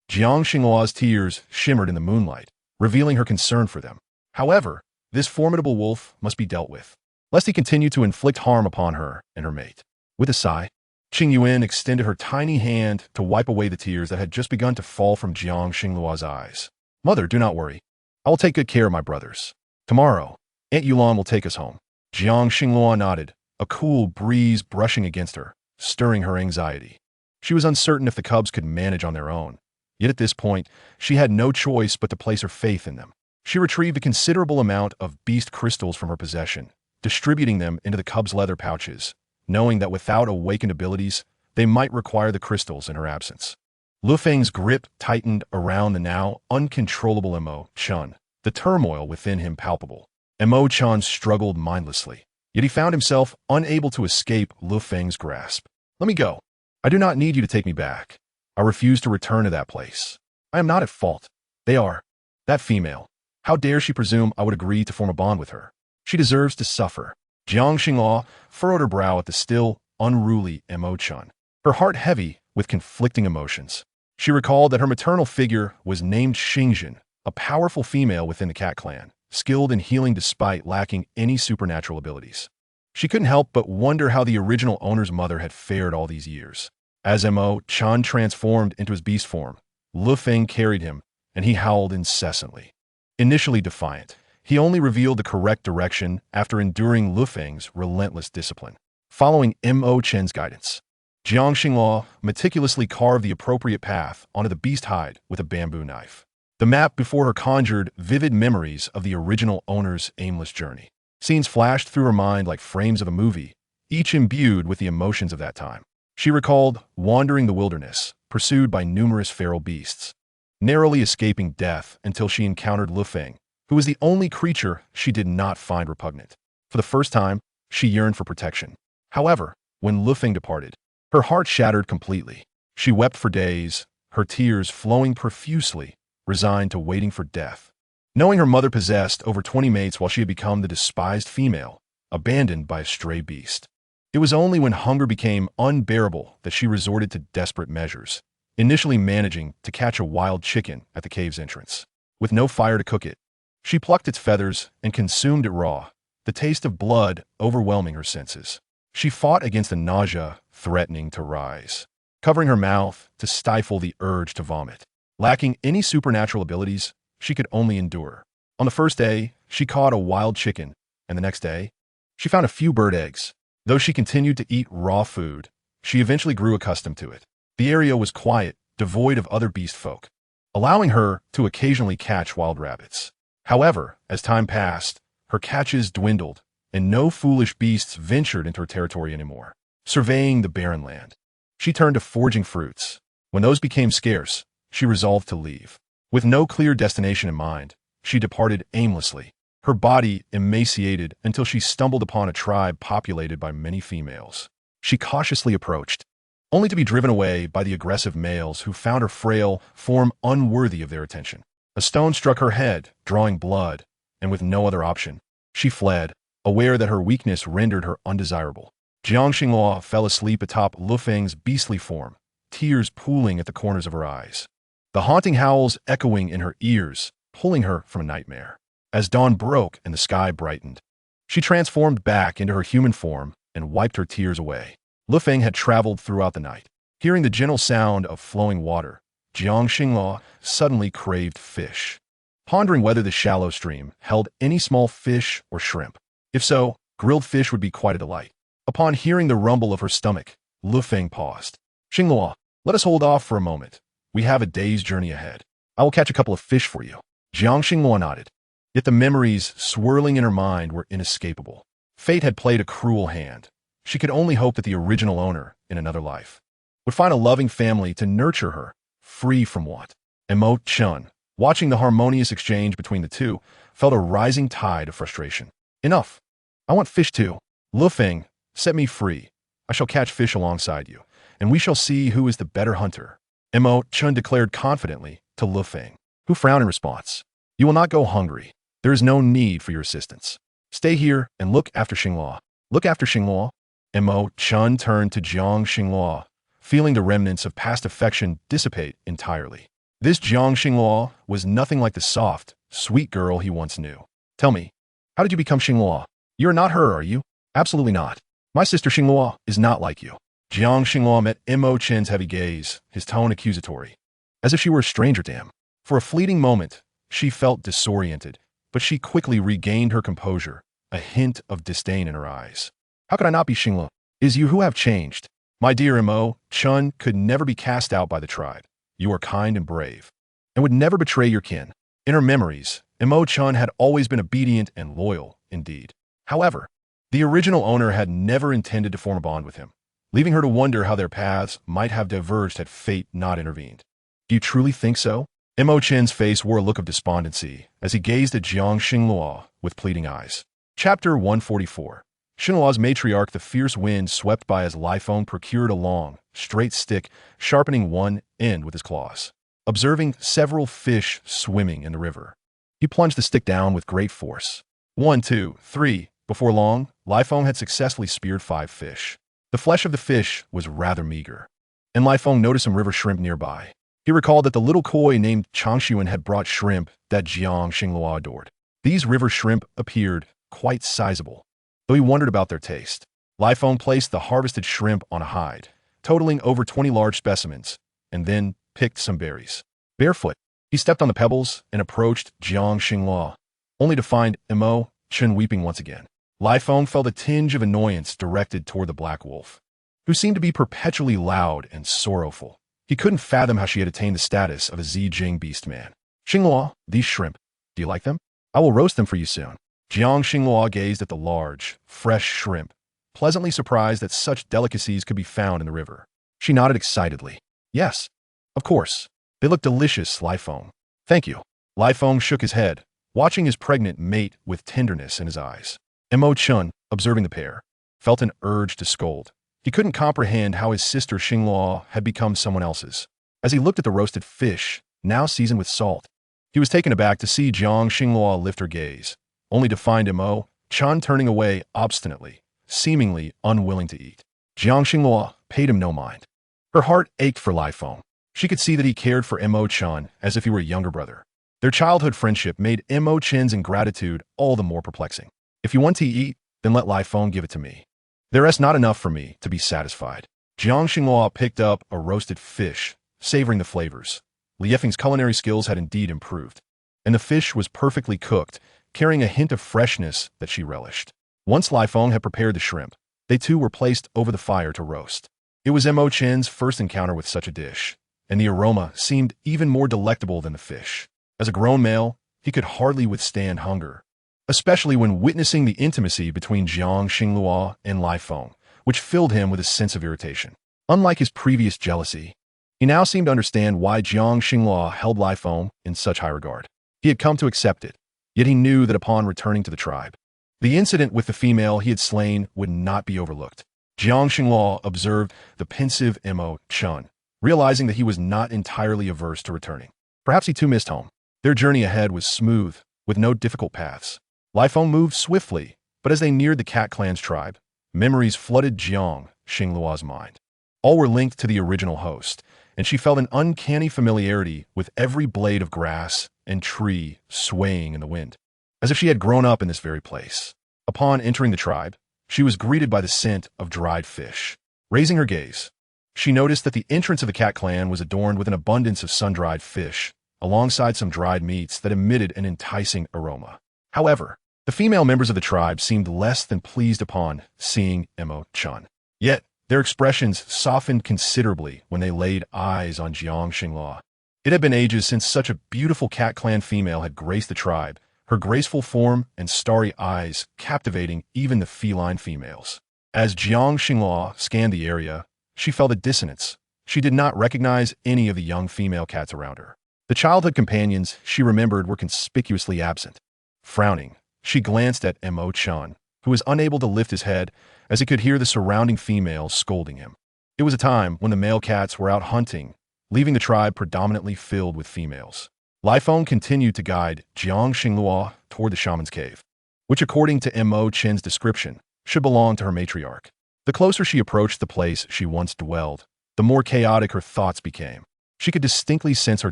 Jiang Xinglua's tears shimmered in the moonlight, revealing her concern for them. However, this formidable wolf must be dealt with, lest he continue to inflict harm upon her and her mate. With a sigh, Xing Yuan extended her tiny hand to wipe away the tears that had just begun to fall from Jiang Xinglua's eyes. Mother, do not worry. I will take good care of my brothers. Tomorrow, Aunt Yulan will take us home. Jiang Xinglua nodded, a cool breeze brushing against her, stirring her anxiety. She was uncertain if the cubs could manage on their own. Yet at this point, she had no choice but to place her faith in them. She retrieved a considerable amount of beast crystals from her possession, distributing them into the cubs' leather pouches, knowing that without awakened abilities, they might require the crystals in her absence. Lu Feng's grip tightened around the now uncontrollable Mo Chun, the turmoil within him palpable. Mo Chun struggled mindlessly, yet he found himself unable to escape Lu Feng's grasp. Let me go. I do not need you to take me back. I refuse to return to that place. I am not at fault. They are. That female. How dare she presume I would agree to form a bond with her? She deserves to suffer. Jiang Xinglua furrowed her brow at the still, unruly Mo Chun, her heart heavy with conflicting emotions. She recalled that her maternal figure was named Xingjin, a powerful female within the cat clan, skilled in healing despite lacking any supernatural abilities. She couldn't help but wonder how the original owner's mother had fared all these years. As Mo Chun transformed into his beast form, Lu Feng carried him, and he howled incessantly. Initially defiant, he only revealed the correct direction after enduring Lu Feng's relentless discipline. Following Mo Chen's guidance, Jiang Xinglua meticulously carved the appropriate path onto the beast hide with a bamboo knife. The map before her conjured vivid memories of the original owner's aimless journey. Scenes flashed through her mind like frames of a movie, each imbued with the emotions of that time. She recalled wandering the wilderness, pursued by numerous feral beasts, narrowly escaping death until she encountered Lu Feng, who was the only creature she did not find repugnant. For the first time, she yearned for protection. However, when Lu Feng departed, her heart shattered completely. She wept for days, her tears flowing profusely, resigned to waiting for death. Knowing her mother possessed over 20 mates while she had become the despised female, abandoned by a stray beast. It was only when hunger became unbearable that she resorted to desperate measures, initially managing to catch a wild chicken at the cave's entrance. With no fire to cook it, she plucked its feathers and consumed it raw, the taste of blood overwhelming her senses. She fought against the nausea threatening to rise, covering her mouth to stifle the urge to vomit. Lacking any supernatural abilities, she could only endure. On the first day, she caught a wild chicken, and the next day, she found a few bird eggs. Though she continued to eat raw food, she eventually grew accustomed to it. The area was quiet, devoid of other beast folk, allowing her to occasionally catch wild rabbits. However, as time passed, her catches dwindled, and no foolish beasts ventured into her territory anymore. Surveying the barren land, she turned to foraging fruits. When those became scarce, she resolved to leave. With no clear destination in mind, she departed aimlessly, her body emaciated until she stumbled upon a tribe populated by many females. She cautiously approached, only to be driven away by the aggressive males who found her frail form unworthy of their attention. A stone struck her head, drawing blood, and with no other option, she fled, aware that her weakness rendered her undesirable. Jiang Xinglua fell asleep atop Lu Feng's beastly form, tears pooling at the corners of her eyes. the haunting howls echoing in her ears, pulling her from a nightmare. As dawn broke and the sky brightened, she transformed back into her human form and wiped her tears away. Lu Feng had traveled throughout the night. Hearing the gentle sound of flowing water, Jiang Xinghua suddenly craved fish, pondering whether the shallow stream held any small fish or shrimp. If so, grilled fish would be quite a delight. Upon hearing the rumble of her stomach, Lu Feng paused. Xinghua, let us hold off for a moment. We have a day's journey ahead. I will catch a couple of fish for you. Jiang Xinghua nodded. Yet the memories swirling in her mind were inescapable. Fate had played a cruel hand. She could only hope that the original owner, in another life, would find a loving family to nurture her, free from want. And Mo Chun, watching the harmonious exchange between the two, felt a rising tide of frustration. Enough. I want fish too. Lu Feng, set me free. I shall catch fish alongside you, and we shall see who is the better hunter. Mo Chun declared confidently to Lu Feng, who frowned in response. You will not go hungry. There is no need for your assistance. Stay here and look after Xinghua. Look after Xinghua. Mo Chun turned to Jiang Xinghua, feeling the remnants of past affection dissipate entirely. This Jiang Xinghua was nothing like the soft, sweet girl he once knew. Tell me, how did you become Xinghua? You are not her, are you? Absolutely not. My sister Xinghua is not like you. Jiang Xinghua met Mo Chen's heavy gaze, his tone accusatory, as if she were a stranger to him. For a fleeting moment, she felt disoriented, but she quickly regained her composure, a hint of disdain in her eyes. How could I not be Xinghua? It is you who have changed. My dear Mo Chun could never be cast out by the tribe. You are kind and brave, and would never betray your kin. In her memories, Mo Chun had always been obedient and loyal, indeed. However, the original owner had never intended to form a bond with him, leaving her to wonder how their paths might have diverged had fate not intervened. Do you truly think so? Mo Chen's face wore a look of despondency as he gazed at Jiang Xinghua with pleading eyes. Chapter 144. Xinghua's matriarch, the fierce wind swept by as Lai Feng procured a long, straight stick, sharpening one end with his claws. Observing several fish swimming in the river, he plunged the stick down with great force. 1, 2, 3. Before long, Lai Feng had successfully speared 5 fish. The flesh of the fish was rather meager, and Lai Feng noticed some river shrimp nearby. He recalled that the little koi named Changshuan had brought shrimp that Jiang Xinghua adored. These river shrimp appeared quite sizable, though he wondered about their taste. Lai Feng placed the harvested shrimp on a hide, totaling over 20 large specimens, and then picked some berries. Barefoot, he stepped on the pebbles and approached Jiang Xinghua, only to find Mo Chun weeping once again. Lai Feng felt a tinge of annoyance directed toward the black wolf, who seemed to be perpetually loud and sorrowful. He couldn't fathom how she had attained the status of a Zijing beastman. Xinghua, these shrimp, do you like them? I will roast them for you soon. Jiang Xinghua gazed at the large, fresh shrimp, pleasantly surprised that such delicacies could be found in the river. She nodded excitedly. Yes, of course. They look delicious, Lai Feng. Thank you. Lai Feng shook his head, watching his pregnant mate with tenderness in his eyes. Mo Chun, observing the pair, felt an urge to scold. He couldn't comprehend how his sister Xinghua had become someone else's. As he looked at the roasted fish, now seasoned with salt, he was taken aback to see Jiang Xinghua lift her gaze, only to find Mo Chun turning away obstinately, seemingly unwilling to eat. Jiang Xinghua paid him no mind. Her heart ached for Lai Feng. She could see that he cared for Mo Chun as if he were a younger brother. Their childhood friendship made Mo Chen's ingratitude all the more perplexing. If you want to eat, then let Lai Feng give it to me. There is not enough for me to be satisfied. Jiang Xinghua picked up a roasted fish, savoring the flavors. Li Yifeng's culinary skills had indeed improved, and the fish was perfectly cooked, carrying a hint of freshness that she relished. Once Lai Feng had prepared the shrimp, they too were placed over the fire to roast. It was Mo Chen's first encounter with such a dish, and the aroma seemed even more delectable than the fish. As a grown male, he could hardly withstand hunger, especially when witnessing the intimacy between Jiang Xinghua and Lai Feng, which filled him with a sense of irritation. Unlike his previous jealousy, he now seemed to understand why Jiang Xinghua held Lai Feng in such high regard. He had come to accept it, yet he knew that upon returning to the tribe, the incident with the female he had slain would not be overlooked. Jiang Xinghua observed the pensive Mo Chun, realizing that he was not entirely averse to returning. Perhaps he too missed home. Their journey ahead was smooth, with no difficult paths. Lai Feng moved swiftly, but as they neared the Cat Clan's tribe, memories flooded Jiang Xinghua's mind. All were linked to the original host, and she felt an uncanny familiarity with every blade of grass and tree swaying in the wind, as if she had grown up in this very place. Upon entering the tribe, she was greeted by the scent of dried fish. Raising her gaze, she noticed that the entrance of the cat clan was adorned with an abundance of sun-dried fish, alongside some dried meats that emitted an enticing aroma. However, the female members of the tribe seemed less than pleased upon seeing Emo-chan. Yet, their expressions softened considerably when they laid eyes on Jiang Xinghua. It had been ages since such a beautiful cat clan female had graced the tribe, her graceful form and starry eyes captivating even the feline females. As Jiang Xinghua scanned the area, she felt a dissonance. She did not recognize any of the young female cats around her. The childhood companions she remembered were conspicuously absent. Frowning, she glanced at Emo-chan, who was unable to lift his head as he could hear the surrounding females scolding him. It was a time when the male cats were out hunting, leaving the tribe predominantly filled with females. Lifeng continued to guide Jiang Xinghua toward the shaman's cave, which according to Emo-chan's description, should belong to her matriarch. The closer she approached the place she once dwelled, the more chaotic her thoughts became. She could distinctly sense her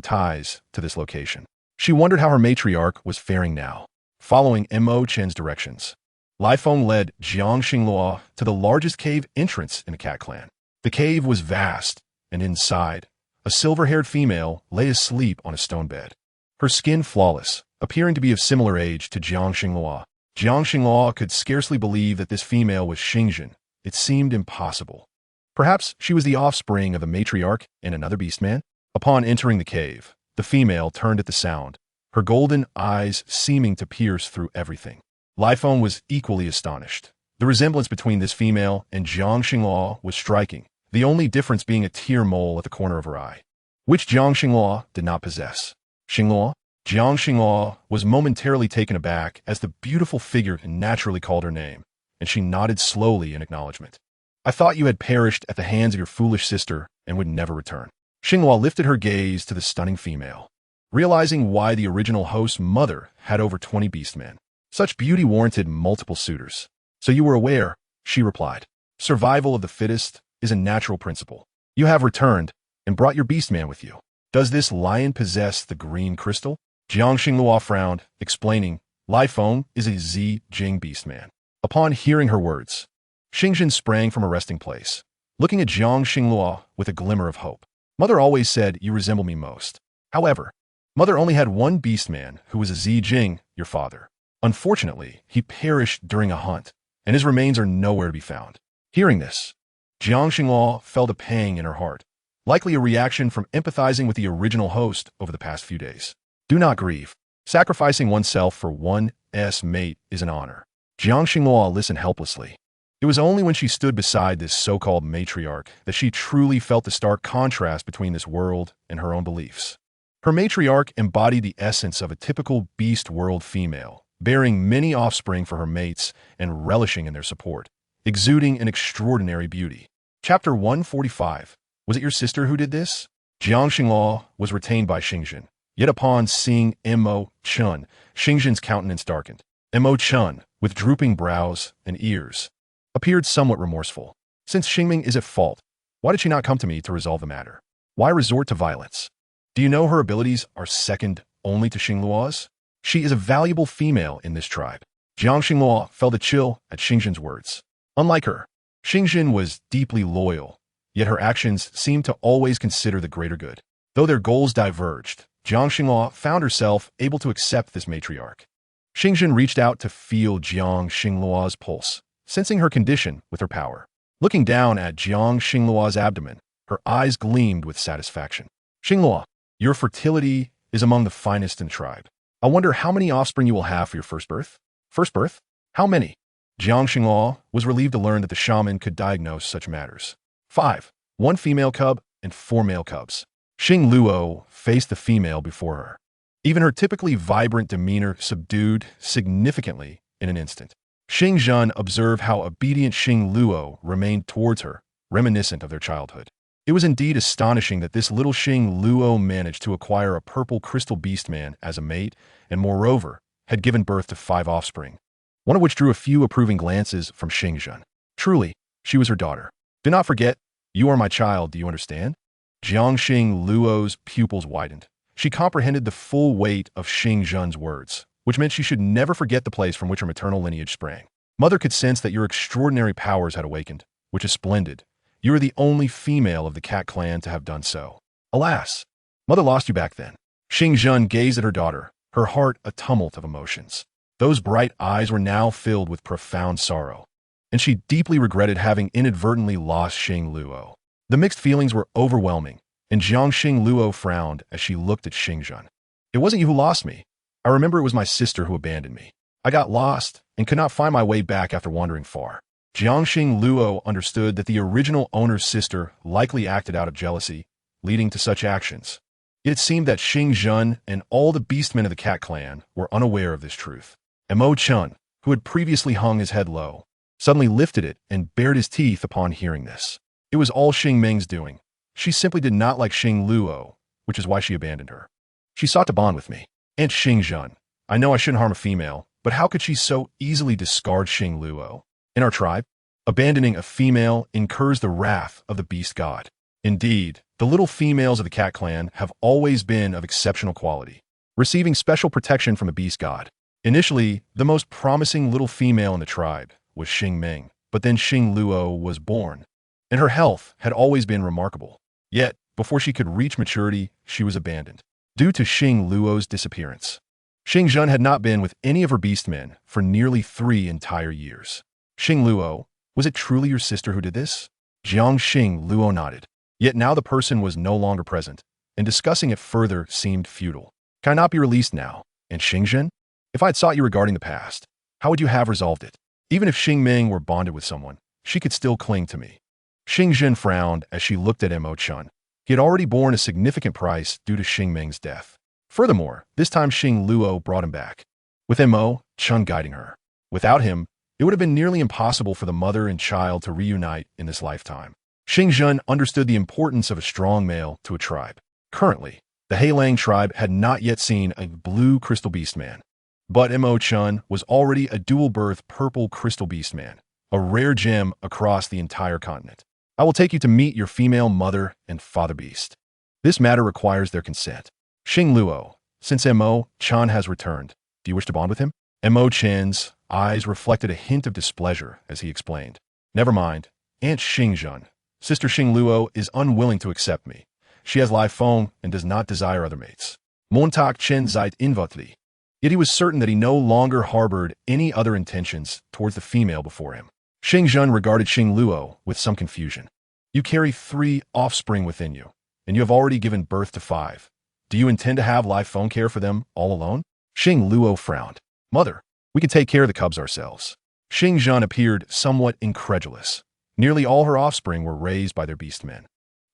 ties to this location. She wondered how her matriarch was faring now. Following Emo-chan's directions, Lifeng led Jiang Xinghua to the largest cave entrance in the cat clan. The cave was vast, and inside, a silver-haired female lay asleep on a stone bed. Her skin flawless, appearing to be of similar age to Jiang Xinghua. Jiang Xinghua could scarcely believe that this female was Xingjin. It seemed impossible. Perhaps she was the offspring of a matriarch and another beastman? Upon entering the cave, the female turned at the sound, her golden eyes seeming to pierce through everything. Lifeng was equally astonished. The resemblance between this female and Jiang Xinghua was striking, the only difference being a tear mole at the corner of her eye, which Jiang Xinghua did not possess. Xinghua? Jiang Xinghua was momentarily taken aback as the beautiful figure naturally called her name, and she nodded slowly in acknowledgement. I thought you had perished at the hands of your foolish sister and would never return. Xinghua lifted her gaze to the stunning female, realizing why the original host's mother had over 20 beastmen. Such beauty warranted multiple suitors. So you were aware, she replied. Survival of the fittest is a natural principle. You have returned and brought your beastman with you. Does this lion possess the green crystal? Jiang Xinghua frowned, explaining, Lifeng is a Jing beastman. Upon hearing her words, Xingjin sprang from a resting place, looking at Jiang Xinghua with a glimmer of hope. Mother always said you resemble me most. However, Mother only had one beastman who was a Jing, your father. Unfortunately, he perished during a hunt, and his remains are nowhere to be found. Hearing this, Jiang Xinghua felt a pang in her heart, likely a reaction from empathizing with the original host over the past few days. Do not grieve. Sacrificing oneself for one's mate is an honor. Jiang Xinghua listened helplessly. It was only when she stood beside this so-called matriarch that she truly felt the stark contrast between this world and her own beliefs. Her matriarch embodied the essence of a typical beast world female, bearing many offspring for her mates and relishing in their support, exuding an extraordinary beauty. Chapter 145. Was it your sister who did this? Jiang Xinghua was retained by Xingjin. Yet upon seeing Emo-chan, Xingjin's countenance darkened. Emo-chan, with drooping brows and ears, appeared somewhat remorseful. Since Xingming is at fault, why did she not come to me to resolve the matter? Why resort to violence? Do you know her abilities are second only to Xinglua's? She is a valuable female in this tribe. Jiang Xinghua felt a chill at Xingjin's words. Unlike her, Xingjin was deeply loyal, yet her actions seemed to always consider the greater good. Though their goals diverged, Jiang Xinghua found herself able to accept this matriarch. Xingjin reached out to feel Jiang Xinglua's pulse, sensing her condition with her power. Looking down at Jiang Xinglua's abdomen, her eyes gleamed with satisfaction. Xinglua, your fertility is among the finest in the tribe. I wonder how many offspring you will have for your first birth? First birth? How many? Jiang Xinghua was relieved to learn that the shaman could diagnose such matters. 5. 1 female cub and 4 male cubs. Xing Luo faced the female before her. Even her typically vibrant demeanor subdued significantly in an instant. Xing Zhan observed how obedient Xing Luo remained towards her, reminiscent of their childhood. It was indeed astonishing that this little Xing Luo managed to acquire a purple crystal beastman as a mate, and moreover, had given birth to 5 offspring, one of which drew a few approving glances from Xing Zhan. Truly, she was her daughter. Do not forget, you are my child, do you understand? Jiangxing Luo's pupils widened. She comprehended the full weight of Xing Zhen's words, which meant she should never forget the place from which her maternal lineage sprang. Mother could sense that your extraordinary powers had awakened, which is splendid. You are the only female of the cat clan to have done so. Alas, Mother lost you back then. Xing Zhen gazed at her daughter, her heart a tumult of emotions. Those bright eyes were now filled with profound sorrow, and she deeply regretted having inadvertently lost Xing Luo. The mixed feelings were overwhelming, and Jiangxing Luo frowned as she looked at Xing Zhen. It wasn't you who lost me. I remember it was my sister who abandoned me. I got lost and could not find my way back after wandering far. Jiangxing Luo understood that the original owner's sister likely acted out of jealousy, leading to such actions. It seemed that Xing Zhen and all the beastmen of the cat clan were unaware of this truth. Mo Chun, who had previously hung his head low, suddenly lifted it and bared his teeth upon hearing this. It was all Xing Ming's doing. She simply did not like Xing Luo, which is why she abandoned her. She sought to bond with me. Aunt Xing Zhen. I know I shouldn't harm a female, but how could she so easily discard Xing Luo? In our tribe, abandoning a female incurs the wrath of the beast god. Indeed, the little females of the cat clan have always been of exceptional quality, receiving special protection from the beast god. Initially, the most promising little female in the tribe was Xing Ming, but then Xing Luo was born, and her health had always been remarkable. Yet, before she could reach maturity, she was abandoned, due to Xing Luo's disappearance. Xing Zhen had not been with any of her beastmen for nearly 3 entire years. Xing Luo, was it truly your sister who did this? Jiangxing Luo nodded. Yet now the person was no longer present, and discussing it further seemed futile. Can I not be released now? And Xing Zhen? If I had sought you regarding the past, how would you have resolved it? Even if Xing Ming were bonded with someone, she could still cling to me. Xing Zhen frowned as she looked at Mo Chun. He had already borne a significant price due to Xing Ming's death. Furthermore, this time Xing Luo brought him back, with Mo Chun guiding her. Without him, it would have been nearly impossible for the mother and child to reunite in this lifetime. Xing Zhen understood the importance of a strong male to a tribe. Currently, the Heilang tribe had not yet seen a blue crystal beastman, but Mo Chun was already a dual-birth purple crystal beastman, a rare gem across the entire continent. I will take you to meet your female mother and father beast. This matter requires their consent. Xing Luo, since Mo Chun has returned, do you wish to bond with him? Mo Chen's eyes reflected a hint of displeasure as he explained. Never mind, Aunt Xing Zhen. Sister Xing Luo is unwilling to accept me. She has live phone and does not desire other mates. Montag Chen Zeit Invotli. Yet he was certain that he no longer harbored any other intentions towards the female before him. Xing Zhen regarded Xing Luo with some confusion. You carry 3 offspring within you, and you have already given birth to 5. Do you intend to have live phone care for them all alone? Xing Luo frowned. Mother, we can take care of the cubs ourselves. Xing Zhen appeared somewhat incredulous. Nearly all her offspring were raised by their beastmen,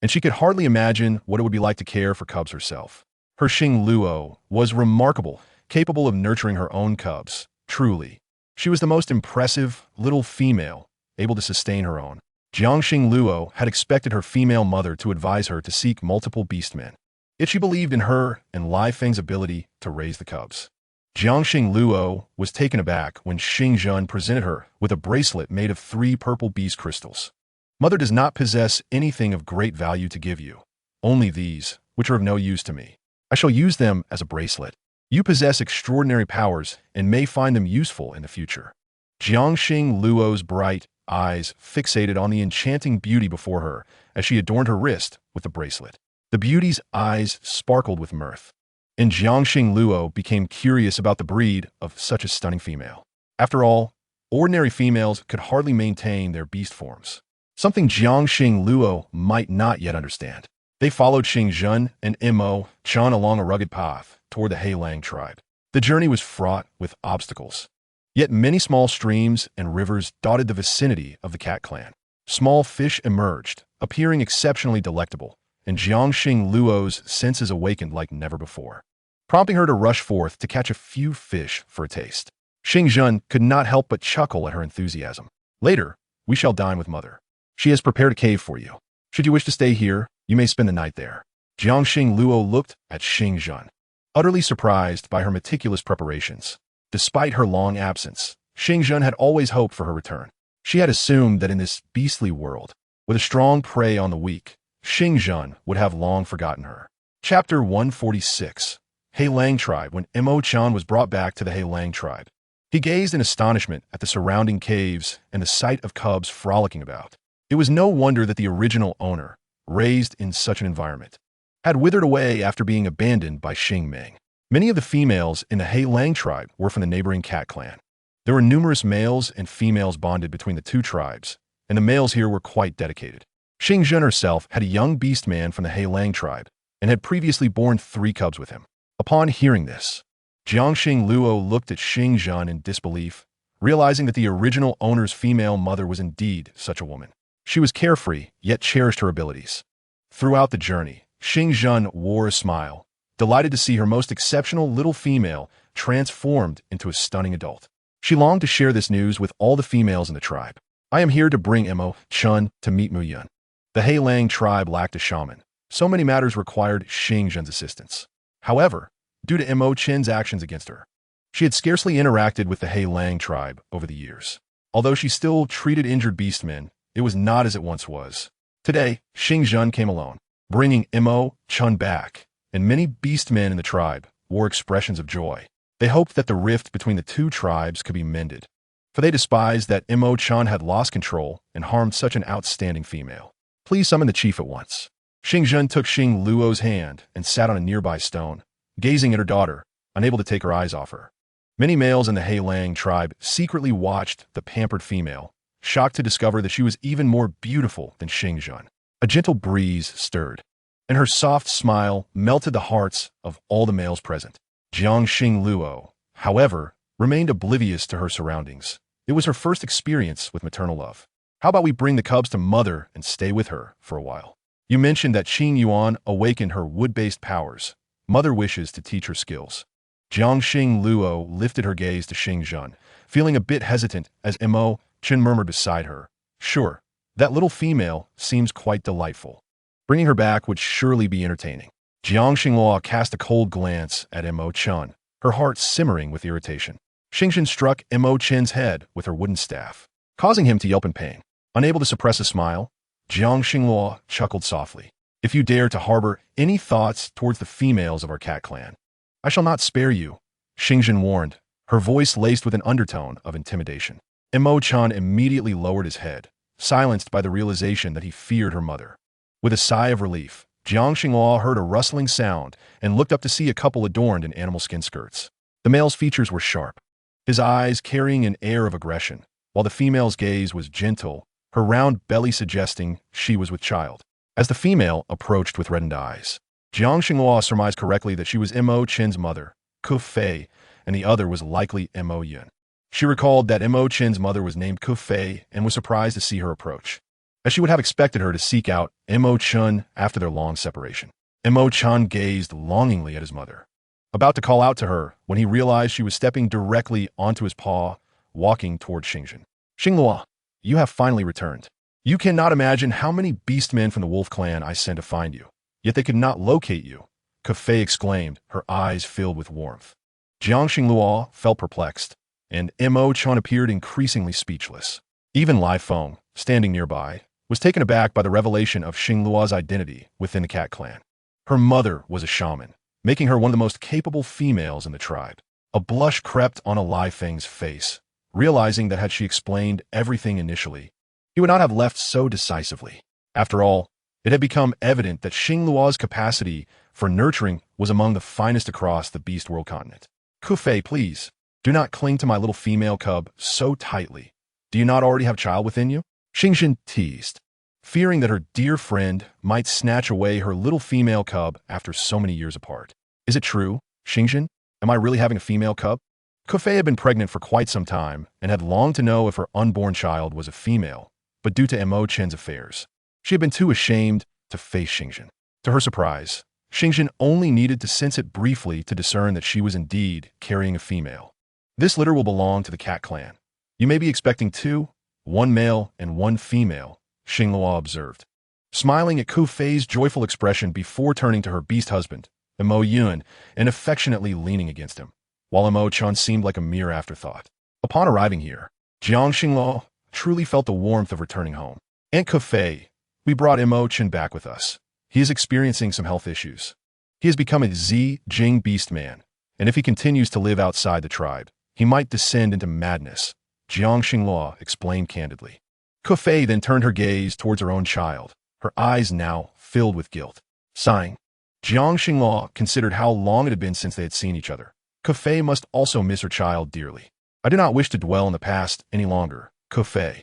and she could hardly imagine what it would be like to care for cubs herself. Her Xing Luo was remarkable, capable of nurturing her own cubs. Truly, she was the most impressive little female, able to sustain her own. Jiangxing Luo had expected her female mother to advise her to seek multiple beastmen, yet she believed in her and Lai Feng's ability to raise the cubs. Jiangxing Luo was taken aback when Xing Zhen presented her with a bracelet made of 3 purple beast crystals. Mother does not possess anything of great value to give you, only these, which are of no use to me. I shall use them as a bracelet. You possess extraordinary powers and may find them useful in the future. Jiangxing Luo's bright eyes fixated on the enchanting beauty before her as she adorned her wrist with the bracelet. The beauty's eyes sparkled with mirth, and Jiangxing Luo became curious about the breed of such a stunning female. After all, ordinary females could hardly maintain their beast forms, something Jiangxing Luo might not yet understand. They followed Xing Zhen and Mo Chun along a rugged path toward the Heilang tribe. The journey was fraught with obstacles, yet many small streams and rivers dotted the vicinity of the cat clan. Small fish emerged, appearing exceptionally delectable, and Jiangxing Luo's senses awakened like never before, prompting her to rush forth to catch a few fish for a taste. Xing Zhen could not help but chuckle at her enthusiasm. Later, we shall dine with Mother. She has prepared a cave for you. Should you wish to stay here, you may spend the night there. Jiangxing Luo looked at Xing Zhen, utterly surprised by her meticulous preparations. Despite her long absence, Xing Zhen had always hoped for her return. She had assumed that in this beastly world, with a strong prey on the weak, Xingzhen would have long forgotten her. Chapter 146. Heilang Tribe. When Mo Chan was brought back to the Heilang Tribe, he gazed in astonishment at the surrounding caves and the sight of cubs frolicking about. It was no wonder that the original owner, raised in such an environment, had withered away after being abandoned by Xing Ming. Many of the females in the Heilang Tribe were from the neighboring cat clan. There were numerous males and females bonded between the two tribes, and the males here were quite dedicated. Xingzhen herself had a young beast man from the Heilang Tribe and had previously born 3 cubs with him. Upon hearing this, Jiangxing Luo looked at Xingzhen in disbelief, realizing that the original owner's female mother was indeed such a woman. She was carefree, yet cherished her abilities. Throughout the journey, Xingzhen wore a smile, delighted to see her most exceptional little female transformed into a stunning adult. She longed to share this news with all the females in the tribe. I am here to bring Mo Chun to meet Mu Yun. The Heilang tribe lacked a shaman. So many matters required Xingzhen's assistance. However, due to Mo Chen's actions against her, she had scarcely interacted with the Heilang tribe over the years. Although she still treated injured beastmen, it was not as it once was. Today, Xingzhen came alone, bringing Mo Chun back, and many beastmen in the tribe wore expressions of joy. They hoped that the rift between the two tribes could be mended, for they despised that Mo Chun had lost control and harmed such an outstanding female. Please summon the chief at once. Xingzhen took Xing Luo's hand and sat on a nearby stone, gazing at her daughter, unable to take her eyes off her. Many males in the Heilang tribe secretly watched the pampered female, shocked to discover that she was even more beautiful than Xingzhen. A gentle breeze stirred, and her soft smile melted the hearts of all the males present. Jiangxing Luo, however, remained oblivious to her surroundings. It was her first experience with maternal love. How about we bring the cubs to mother and stay with her for a while? You mentioned that Qing Yuan awakened her wood-based powers. Mother wishes to teach her skills. Jiangxing Luo lifted her gaze to Xingzhen, feeling a bit hesitant as Mo Chen murmured beside her. Sure, that little female seems quite delightful. Bringing her back would surely be entertaining. Jiangxing Luo cast a cold glance at Mo Chen, her heart simmering with irritation. Xingzhen struck Mo Chen's head with her wooden staff, causing him to yelp in pain. Unable to suppress a smile, Jiangxing Luo chuckled softly. If you dare to harbor any thoughts towards the females of our cat clan, I shall not spare you, Xingzhen warned, her voice laced with an undertone of intimidation. Mo Chan immediately lowered his head, silenced by the realization that he feared her mother. With a sigh of relief, Jiangxing Luo heard a rustling sound and looked up to see a couple adorned in animal skin skirts. The male's features were sharp, his eyes carrying an air of aggression, while the female's gaze was gentle, her round belly suggesting she was with child. As the female approached with reddened eyes, Jiangxing Luo surmised correctly that she was Mo Chen's mother, Ku Fei, and the other was likely Mo Yun. She recalled that Mo Chen's mother was named Ku Fei and was surprised to see her approach, as she would have expected her to seek out Mo Chun after their long separation. Mo Chun gazed longingly at his mother, about to call out to her when he realized she was stepping directly onto his paw, walking toward Xingzhen. Xingluo, you have finally returned. You cannot imagine how many beastmen from the wolf clan I sent to find you, yet they could not locate you, Ku Fei exclaimed, her eyes filled with warmth. Jiangxing Luo felt perplexed, and Mo Chun appeared increasingly speechless. Even Lai Feng, standing nearby, was taken aback by the revelation of Xing Luo's identity within the cat clan. Her mother was a shaman, making her one of the most capable females in the tribe. A blush crept on Lai Feng's face, realizing that had she explained everything initially, he would not have left so decisively. After all, it had become evident that Xing Luo's capacity for nurturing was among the finest across the beast world continent. Ku Fei, please, do not cling to my little female cub so tightly. Do you not already have child within you? Xingzhen teased, fearing that her dear friend might snatch away her little female cub after so many years apart. Is it true, Xingzhen? Am I really having a female cub? Ku Fei had been pregnant for quite some time and had longed to know if her unborn child was a female, but due to Mo Chen's affairs, she had been too ashamed to face Xingzhen. To her surprise, Xingzhen only needed to sense it briefly to discern that she was indeed carrying a female. This litter will belong to the cat clan. You may be expecting 2, 1 male and 1 female, Xing Luo observed, smiling at Ku Fei's joyful expression before turning to her beast husband, Mo Yun, and affectionately leaning against him, while Mo Chun seemed like a mere afterthought. Upon arriving here, Jiangxing Luo truly felt the warmth of returning home. Aunt Ku Fei, We brought Chen back with us. He is experiencing some health issues. He has become a Jing beast man, and if he continues to live outside the tribe, he might descend into madness, Jiang Xinghua explained candidly. Kufei then turned her gaze towards her own child, her eyes now filled with guilt. Sighing, Jiang Xinghua considered how long it had been since they had seen each other. Kufei must also miss her child dearly. I do not wish to dwell in the past any longer, Kufei.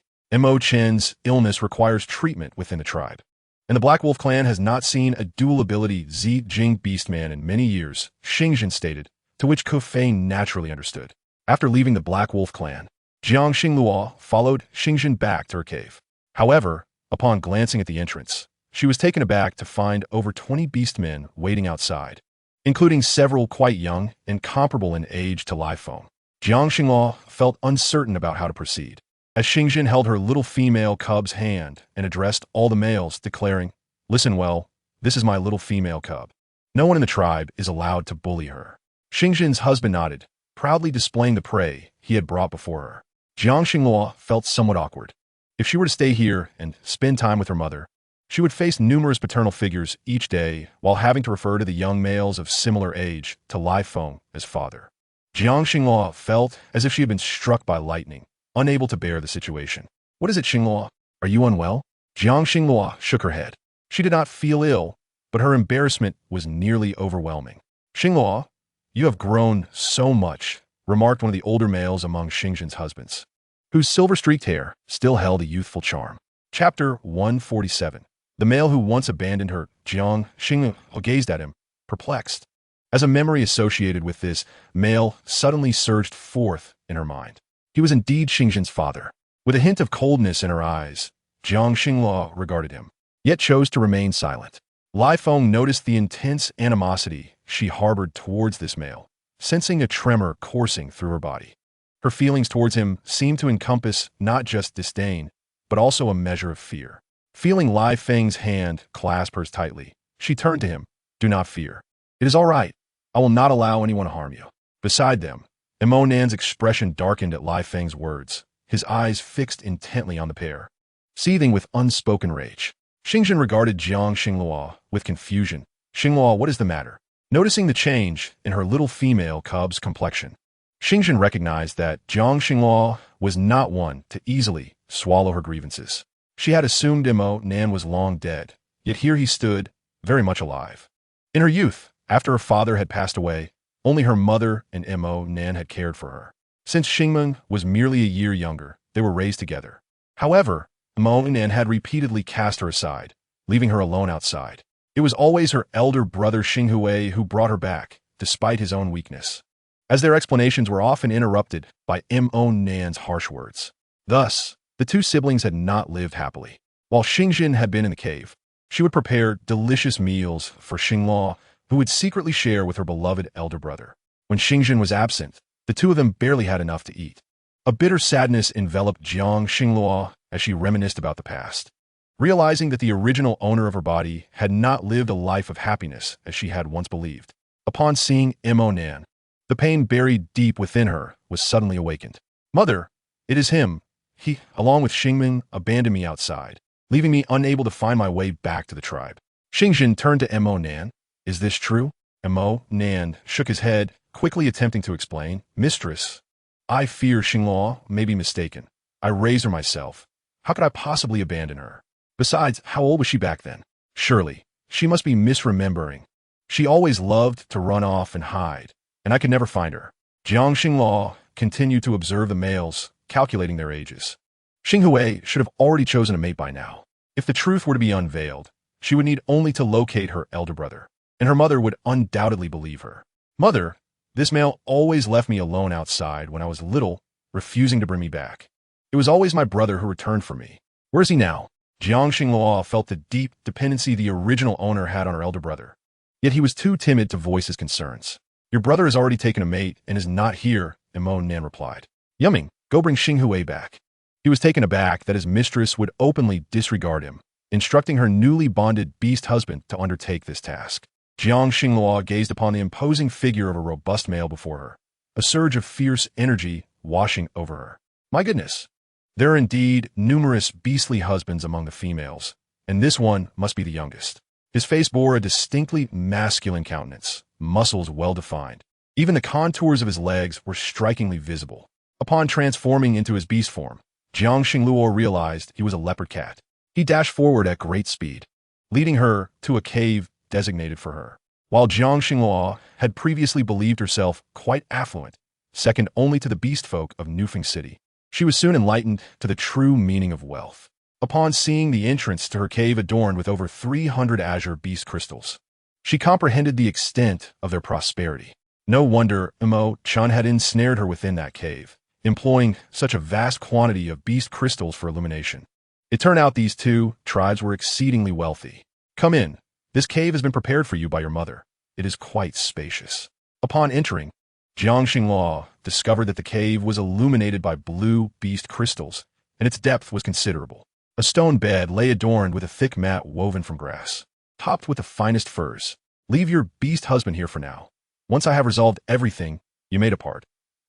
Chen's illness requires treatment within the tribe, and the Black Wolf clan has not seen a dual-ability Jing beastman in many years, Xingzhen stated, to which Kufei naturally understood. After leaving the Black Wolf clan, Jiang Xinghua followed Xingzhen back to her cave. However, upon glancing at the entrance, she was taken aback to find over 20 beastmen waiting outside, including several quite young and comparable in age to Live Foam. Jiang Xinghua felt uncertain about how to proceed, as Xingzhen held her little female cub's hand and addressed all the males, declaring, "Listen well, this is my little female cub. No one in the tribe is allowed to bully her." Xingzhen's husband nodded, proudly displaying the prey he had brought before her. Jiang Xinghua felt somewhat awkward. If she were to stay here and spend time with her mother, she would face numerous paternal figures each day while having to refer to the young males of similar age to Live Foam as father. Jiang Xinghua felt as if she had been struck by lightning, unable to bear the situation. "What is it, Xinghua? Are you unwell?" Jiang Xinghua shook her head. She did not feel ill, but her embarrassment was nearly overwhelming. "Xinghua, you have grown so much," remarked one of the older males among Xingzhen's husbands, whose silver-streaked hair still held a youthful charm. Chapter 147. The male who once abandoned her, Jiang Xinghua, gazed at him, perplexed, as a memory associated with this male suddenly surged forth in her mind. He was indeed Xingzhen's father. With a hint of coldness in her eyes, Jiang Xinghua regarded him, yet chose to remain silent. Lai Feng noticed the intense animosity she harbored towards this male, sensing a tremor coursing through her body. Her feelings towards him seemed to encompass not just disdain, but also a measure of fear. Feeling Lai Feng's hand clasp hers tightly, she turned to him. "Do not fear. It is all right. I will not allow anyone to harm you." Beside them, Nan's expression darkened at Lai Feng's words, his eyes fixed intently on the pair, seething with unspoken rage. Xingzhen regarded Jiang Xinghua with confusion. "Xinghua, what is the matter?" Noticing the change in her little female cub's complexion, Xingzhen recognized that Jiang Xinghua was not one to easily swallow her grievances. She had assumed Nan was long dead, yet here he stood, very much alive. In her youth, after her father had passed away, only her mother and Nan had cared for her. Since Xingmeng was merely a year younger, they were raised together. However, Nan had repeatedly cast her aside, leaving her alone outside. It was always her elder brother Xinghui who brought her back, despite his own weakness, as their explanations were often interrupted by Nan's harsh words. Thus, the two siblings had not lived happily. While Xingzhen had been in the cave, she would prepare delicious meals for Xinghua, who would secretly share with her beloved elder brother. When Xingzhen was absent, the two of them barely had enough to eat. A bitter sadness enveloped Jiang Xinghua as she reminisced about the past, realizing that the original owner of her body had not lived a life of happiness as she had once believed. Upon seeing Nan, the pain buried deep within her was suddenly awakened. "Mother, it is him. He, along with Xingming, abandoned me outside, leaving me unable to find my way back to the tribe." Xingzhen turned to Nan. "Is this true?" Nan shook his head, quickly attempting to explain. "Mistress, I fear Xinghua may be mistaken. I raised her myself. How could I possibly abandon her? Besides, how old was she back then? Surely, she must be misremembering. She always loved to run off and hide, and I could never find her." Jiang Xinghua continued to observe the males, calculating their ages. Xinghui should have already chosen a mate by now. If the truth were to be unveiled, she would need only to locate her elder brother, and her mother would undoubtedly believe her. "Mother, this male always left me alone outside when I was little, refusing to bring me back. It was always my brother who returned for me. Where is he now?" Jiang Xinghua felt the deep dependency the original owner had on her elder brother, yet he was too timid to voice his concerns. "Your brother has already taken a mate and is not here," Nan replied. "Yumming, go bring Xinghui back." He was taken aback that his mistress would openly disregard him, instructing her newly bonded beast husband to undertake this task. Jiang Xinghua gazed upon the imposing figure of a robust male before her, a surge of fierce energy washing over her. My goodness, there are indeed numerous beastly husbands among the females, and this one must be the youngest. His face bore a distinctly masculine countenance, muscles well-defined. Even the contours of his legs were strikingly visible. Upon transforming into his beast form, Jiang Xingluo realized he was a leopard cat. He dashed forward at great speed, leading her to a cave designated for her. While Jiang Xingluo had previously believed herself quite affluent, second only to the beast folk of Nufeng City, she was soon enlightened to the true meaning of wealth. Upon seeing the entrance to her cave adorned with over 300 azure beast crystals, she comprehended the extent of their prosperity. No wonder Mo Chun had ensnared her within that cave, employing such a vast quantity of beast crystals for illumination. It turned out these two tribes were exceedingly wealthy. Come in. This cave has been prepared for you by your mother. It is quite spacious. Upon entering, Jiang Xingluo discovered that the cave was illuminated by blue beast crystals, and its depth was considerable. A stone bed lay adorned with a thick mat woven from grass, topped with the finest furs. Leave your beast husband here for now. Once I have resolved everything, you may depart.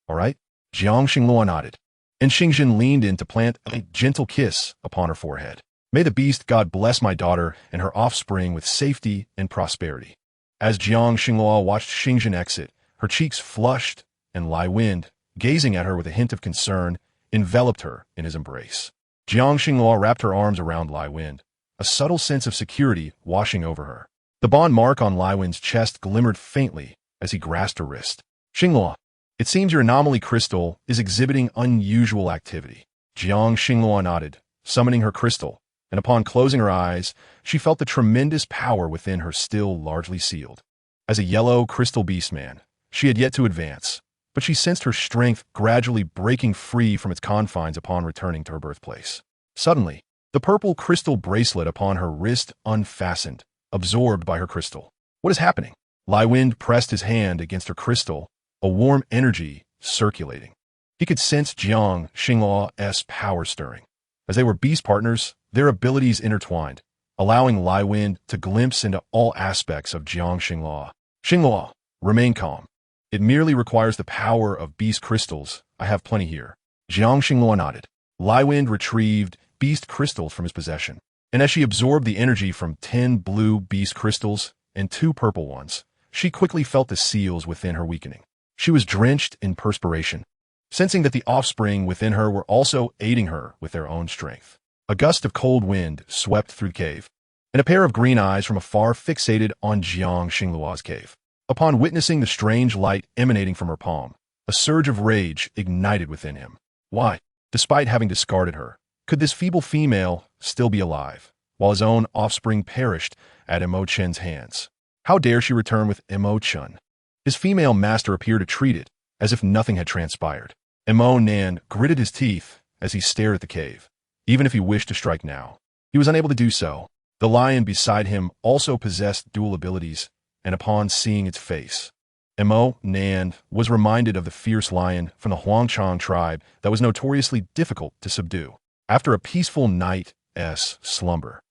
All right? Jiang Xingluo nodded, and Xingjin leaned in to plant a gentle kiss upon her forehead. May the beast god bless my daughter and her offspring with safety and prosperity. As Jiang Xingluo watched Xingjin exit, her cheeks flushed, and Lai Wind, gazing at her with a hint of concern, enveloped her in his embrace. Jiang Xingluo wrapped her arms around Lai Wind, a subtle sense of security washing over her. The bond mark on Lai Wind's chest glimmered faintly as he grasped her wrist. Xingluo, it seems your anomaly crystal is exhibiting unusual activity. Jiang Xingluo nodded, summoning her crystal, and upon closing her eyes, she felt the tremendous power within her still largely sealed. As a yellow crystal beastman, she had yet to advance, but she sensed her strength gradually breaking free from its confines upon returning to her birthplace. Suddenly, the purple crystal bracelet upon her wrist unfastened, absorbed by her crystal. What is happening? Lai Wind pressed his hand against her crystal, a warm energy circulating. He could sense Jiang Xingluo's power stirring. As they were beast partners, their abilities intertwined, allowing Lai Wind to glimpse into all aspects of Jiang Xingluo. Xingluo, remain calm. It merely requires the power of beast crystals. I have plenty here. Jiang Xingluo nodded. Lai Wind retrieved beast crystals from his possession, and as she absorbed the energy from 10 blue beast crystals and 2 purple ones, she quickly felt the seals within her weakening. She was drenched in perspiration, sensing that the offspring within her were also aiding her with their own strength. A gust of cold wind swept through the cave, and a pair of green eyes from afar fixated on Jiang Xingluo's cave. Upon witnessing the strange light emanating from her palm, a surge of rage ignited within him. Why, despite having discarded her, could this feeble female still be alive, while his own offspring perished at Mo Chen's hands? How dare she return with Mo Chen? His female master appeared to treat it as if nothing had transpired. Mo Nan gritted his teeth as he stared at the cave. Even if he wished to strike now, he was unable to do so. The lion beside him also possessed dual abilities, and upon seeing its face, Mo Nan was reminded of the fierce lion from the Huangchang tribe that was notoriously difficult to subdue. After a peaceful night's slumber,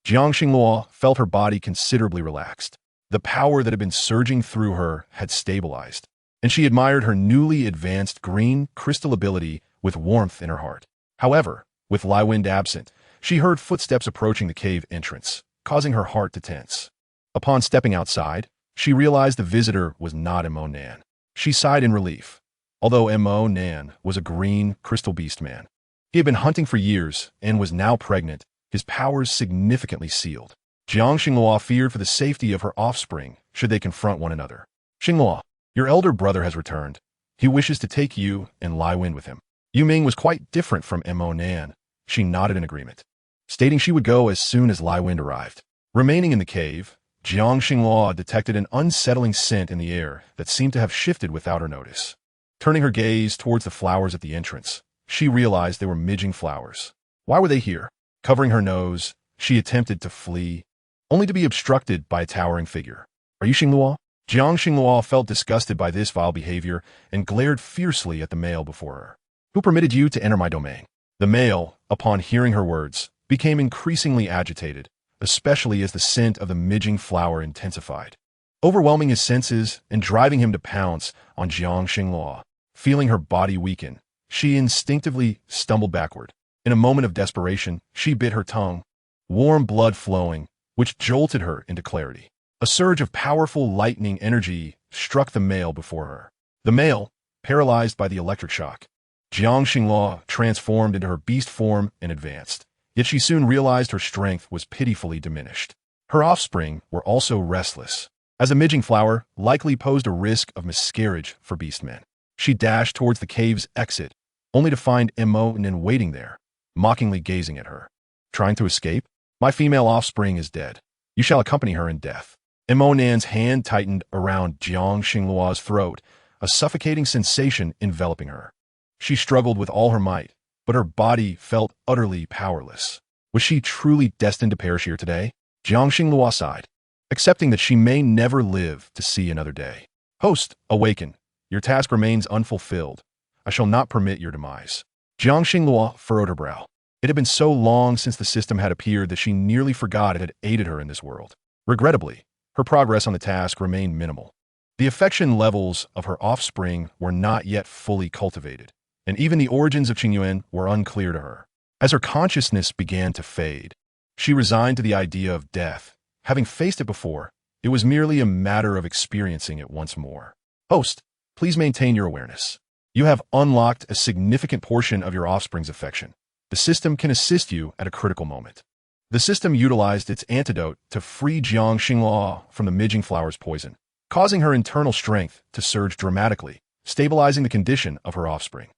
Jiang Xingluo felt her body considerably relaxed. The power that had been surging through her had stabilized, and she admired her newly advanced green crystal ability with warmth in her heart. However, with Lai Wind absent, she heard footsteps approaching the cave entrance, causing her heart to tense. Upon stepping outside, she realized the visitor was not Mo Nan. She sighed in relief. Although Mo Nan was a green crystal beast man, he had been hunting for years and was now pregnant, his powers significantly sealed. Jiang Xingluo feared for the safety of her offspring should they confront one another. Xingluo, your elder brother has returned. He wishes to take you and Lai Wind with him. Yu Ming was quite different from Mo Nan. She nodded in agreement, stating she would go as soon as Lai Wind arrived. Remaining in the cave, Jiang Xingluo detected an unsettling scent in the air that seemed to have shifted without her notice. Turning her gaze towards the flowers at the entrance, she realized they were midging flowers. Why were they here? Covering her nose, she attempted to flee, only to be obstructed by a towering figure. Are you Xingluo? Jiang Xingluo felt disgusted by this vile behavior and glared fiercely at the male before her. Who permitted you to enter my domain? The male, upon hearing her words, became increasingly agitated, especially as the scent of the midging flower intensified, overwhelming his senses and driving him to pounce on Jiang Xingluo. Feeling her body weaken, she instinctively stumbled backward. In a moment of desperation, she bit her tongue, warm blood flowing, which jolted her into clarity. A surge of powerful lightning energy struck the male before her. The male, paralyzed by the electric shock, Jiang Xinghua transformed into her beast form and advanced. Yet she soon realized her strength was pitifully diminished. Her offspring were also restless, as a midging flower likely posed a risk of miscarriage for beastmen. She dashed towards the cave's exit, only to find Imonen waiting there, mockingly gazing at her. Trying to escape? My female offspring is dead. You shall accompany her in death. Imonen's hand tightened around Jiang Xinglua's throat, a suffocating sensation enveloping her. She struggled with all her might, but her body felt utterly powerless. Was she truly destined to perish here today? Jiang Xinglua sighed, accepting that she may never live to see another day. Host, awaken. Your task remains unfulfilled. I shall not permit your demise. Jiang Xinglua furrowed her brow. It had been so long since the system had appeared that she nearly forgot it had aided her in this world. Regrettably, her progress on the task remained minimal. The affection levels of her offspring were not yet fully cultivated, and even the origins of Qingyuan were unclear to her. As her consciousness began to fade, she resigned to the idea of death. Having faced it before, it was merely a matter of experiencing it once more. Host, please maintain your awareness. You have unlocked a significant portion of your offspring's affection. The system can assist you at a critical moment. The system utilized its antidote to free Jiang Xinghua from the midging flower's poison, causing her internal strength to surge dramatically, stabilizing the condition of her offspring.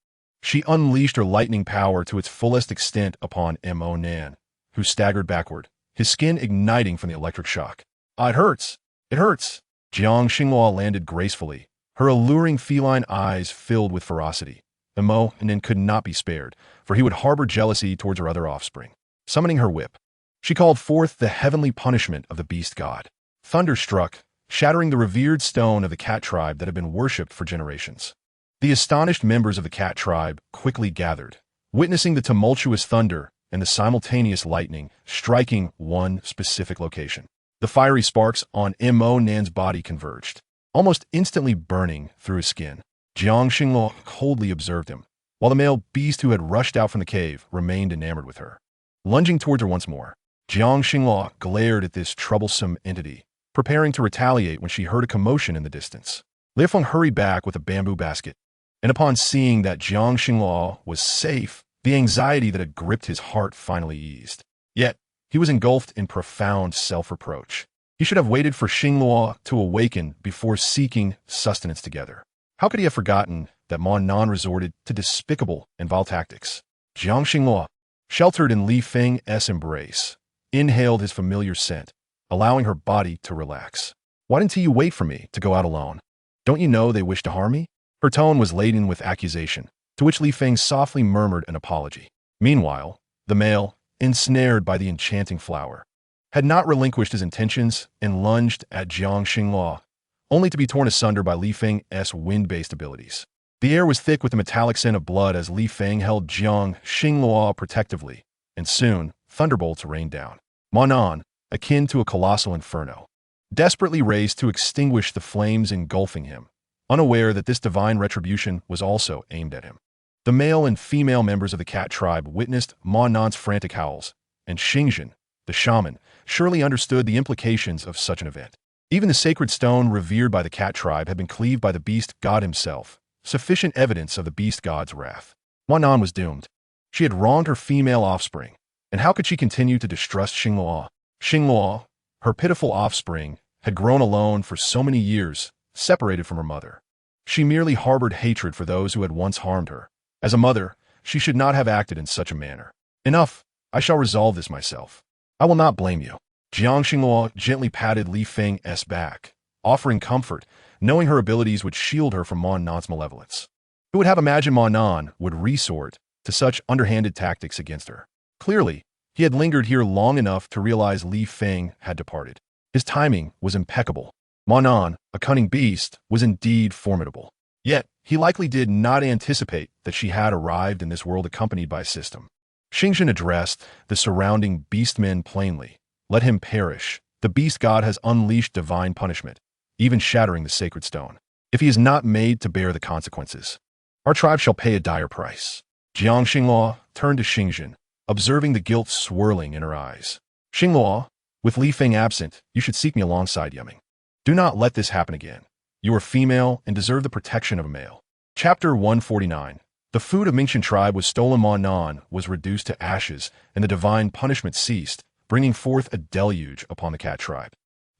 She unleashed her lightning power to its fullest extent upon Imonen, who staggered backward, his skin igniting from the electric shock. Ah, it hurts! It hurts! Jiang Xinghua landed gracefully, her alluring feline eyes filled with ferocity. Imonen could not be spared, for he would harbor jealousy towards her other offspring. Summoning her whip, she called forth the heavenly punishment of the beast god. Thunder struck, shattering the revered stone of the cat tribe that had been worshipped for generations. The astonished members of the cat tribe quickly gathered, witnessing the tumultuous thunder and the simultaneous lightning striking one specific location. The fiery sparks on Imonen's body converged, almost instantly burning through his skin. Jiang Xinglua coldly observed him, while the male beast who had rushed out from the cave remained enamored with her. Lunging towards her once more, Jiang Xinglua glared at this troublesome entity, preparing to retaliate when she heard a commotion in the distance. Liefeng hurried back with a bamboo basket, and upon seeing that Jiang Xinglua was safe, the anxiety that had gripped his heart finally eased. Yet, he was engulfed in profound self-reproach. He should have waited for Xinglua to awaken before seeking sustenance together. How could he have forgotten that Ma Nan resorted to despicable and vile tactics? Jiang Xinglua, sheltered in Li Feng's embrace, inhaled his familiar scent, allowing her body to relax. Why didn't you wait for me to go out alone? Don't you know they wish to harm me? Her tone was laden with accusation, to which Li Feng softly murmured an apology. Meanwhile, the male, ensnared by the enchanting flower, had not relinquished his intentions and lunged at Jiang Xinglua, only to be torn asunder by Li Feng's wind-based abilities. The air was thick with the metallic scent of blood as Li Feng held Jiang Xinglua protectively, and soon, thunderbolts rained down. Ma Nan, akin to a colossal inferno, desperately raced to extinguish the flames engulfing him, unaware that this divine retribution was also aimed at him. The male and female members of the cat tribe witnessed Ma Nan's frantic howls, and Xingzhen, the shaman, surely understood the implications of such an event. Even the sacred stone revered by the cat tribe had been cleaved by the beast god himself, sufficient evidence of the beast god's wrath. Ma Nan was doomed. She had wronged her female offspring, and how could she continue to distrust Xinglua? Xinglua, her pitiful offspring, had grown alone for so many years, separated from her mother. She merely harbored hatred for those who had once harmed her. As a mother, she should not have acted in such a manner. Enough, I shall resolve this myself. I will not blame you. Jiang Xinglua gently patted Li Feng's back, offering comfort, knowing her abilities would shield her from Ma Nan's malevolence. Who would have imagined Ma Nan would resort to such underhanded tactics against her? Clearly, he had lingered here long enough to realize Li Feng had departed. His timing was impeccable. Ma Nan, a cunning beast, was indeed formidable. Yet, he likely did not anticipate that she had arrived in this world accompanied by a system. Xingzhen addressed the surrounding beastmen plainly. Let him perish. The beast god has unleashed divine punishment, even shattering the sacred stone. If he is not made to bear the consequences, our tribe shall pay a dire price. Jiang Xinglua turned to Xingzhen, observing the guilt swirling in her eyes. Xingluo, with Li Feng absent, you should seek me alongside Yuming. Do not let this happen again. You are female and deserve the protection of a male. Chapter 149. The food of Mingqian tribe was stolen. Ma Nan was reduced to ashes, and the divine punishment ceased, bringing forth a deluge upon the cat tribe.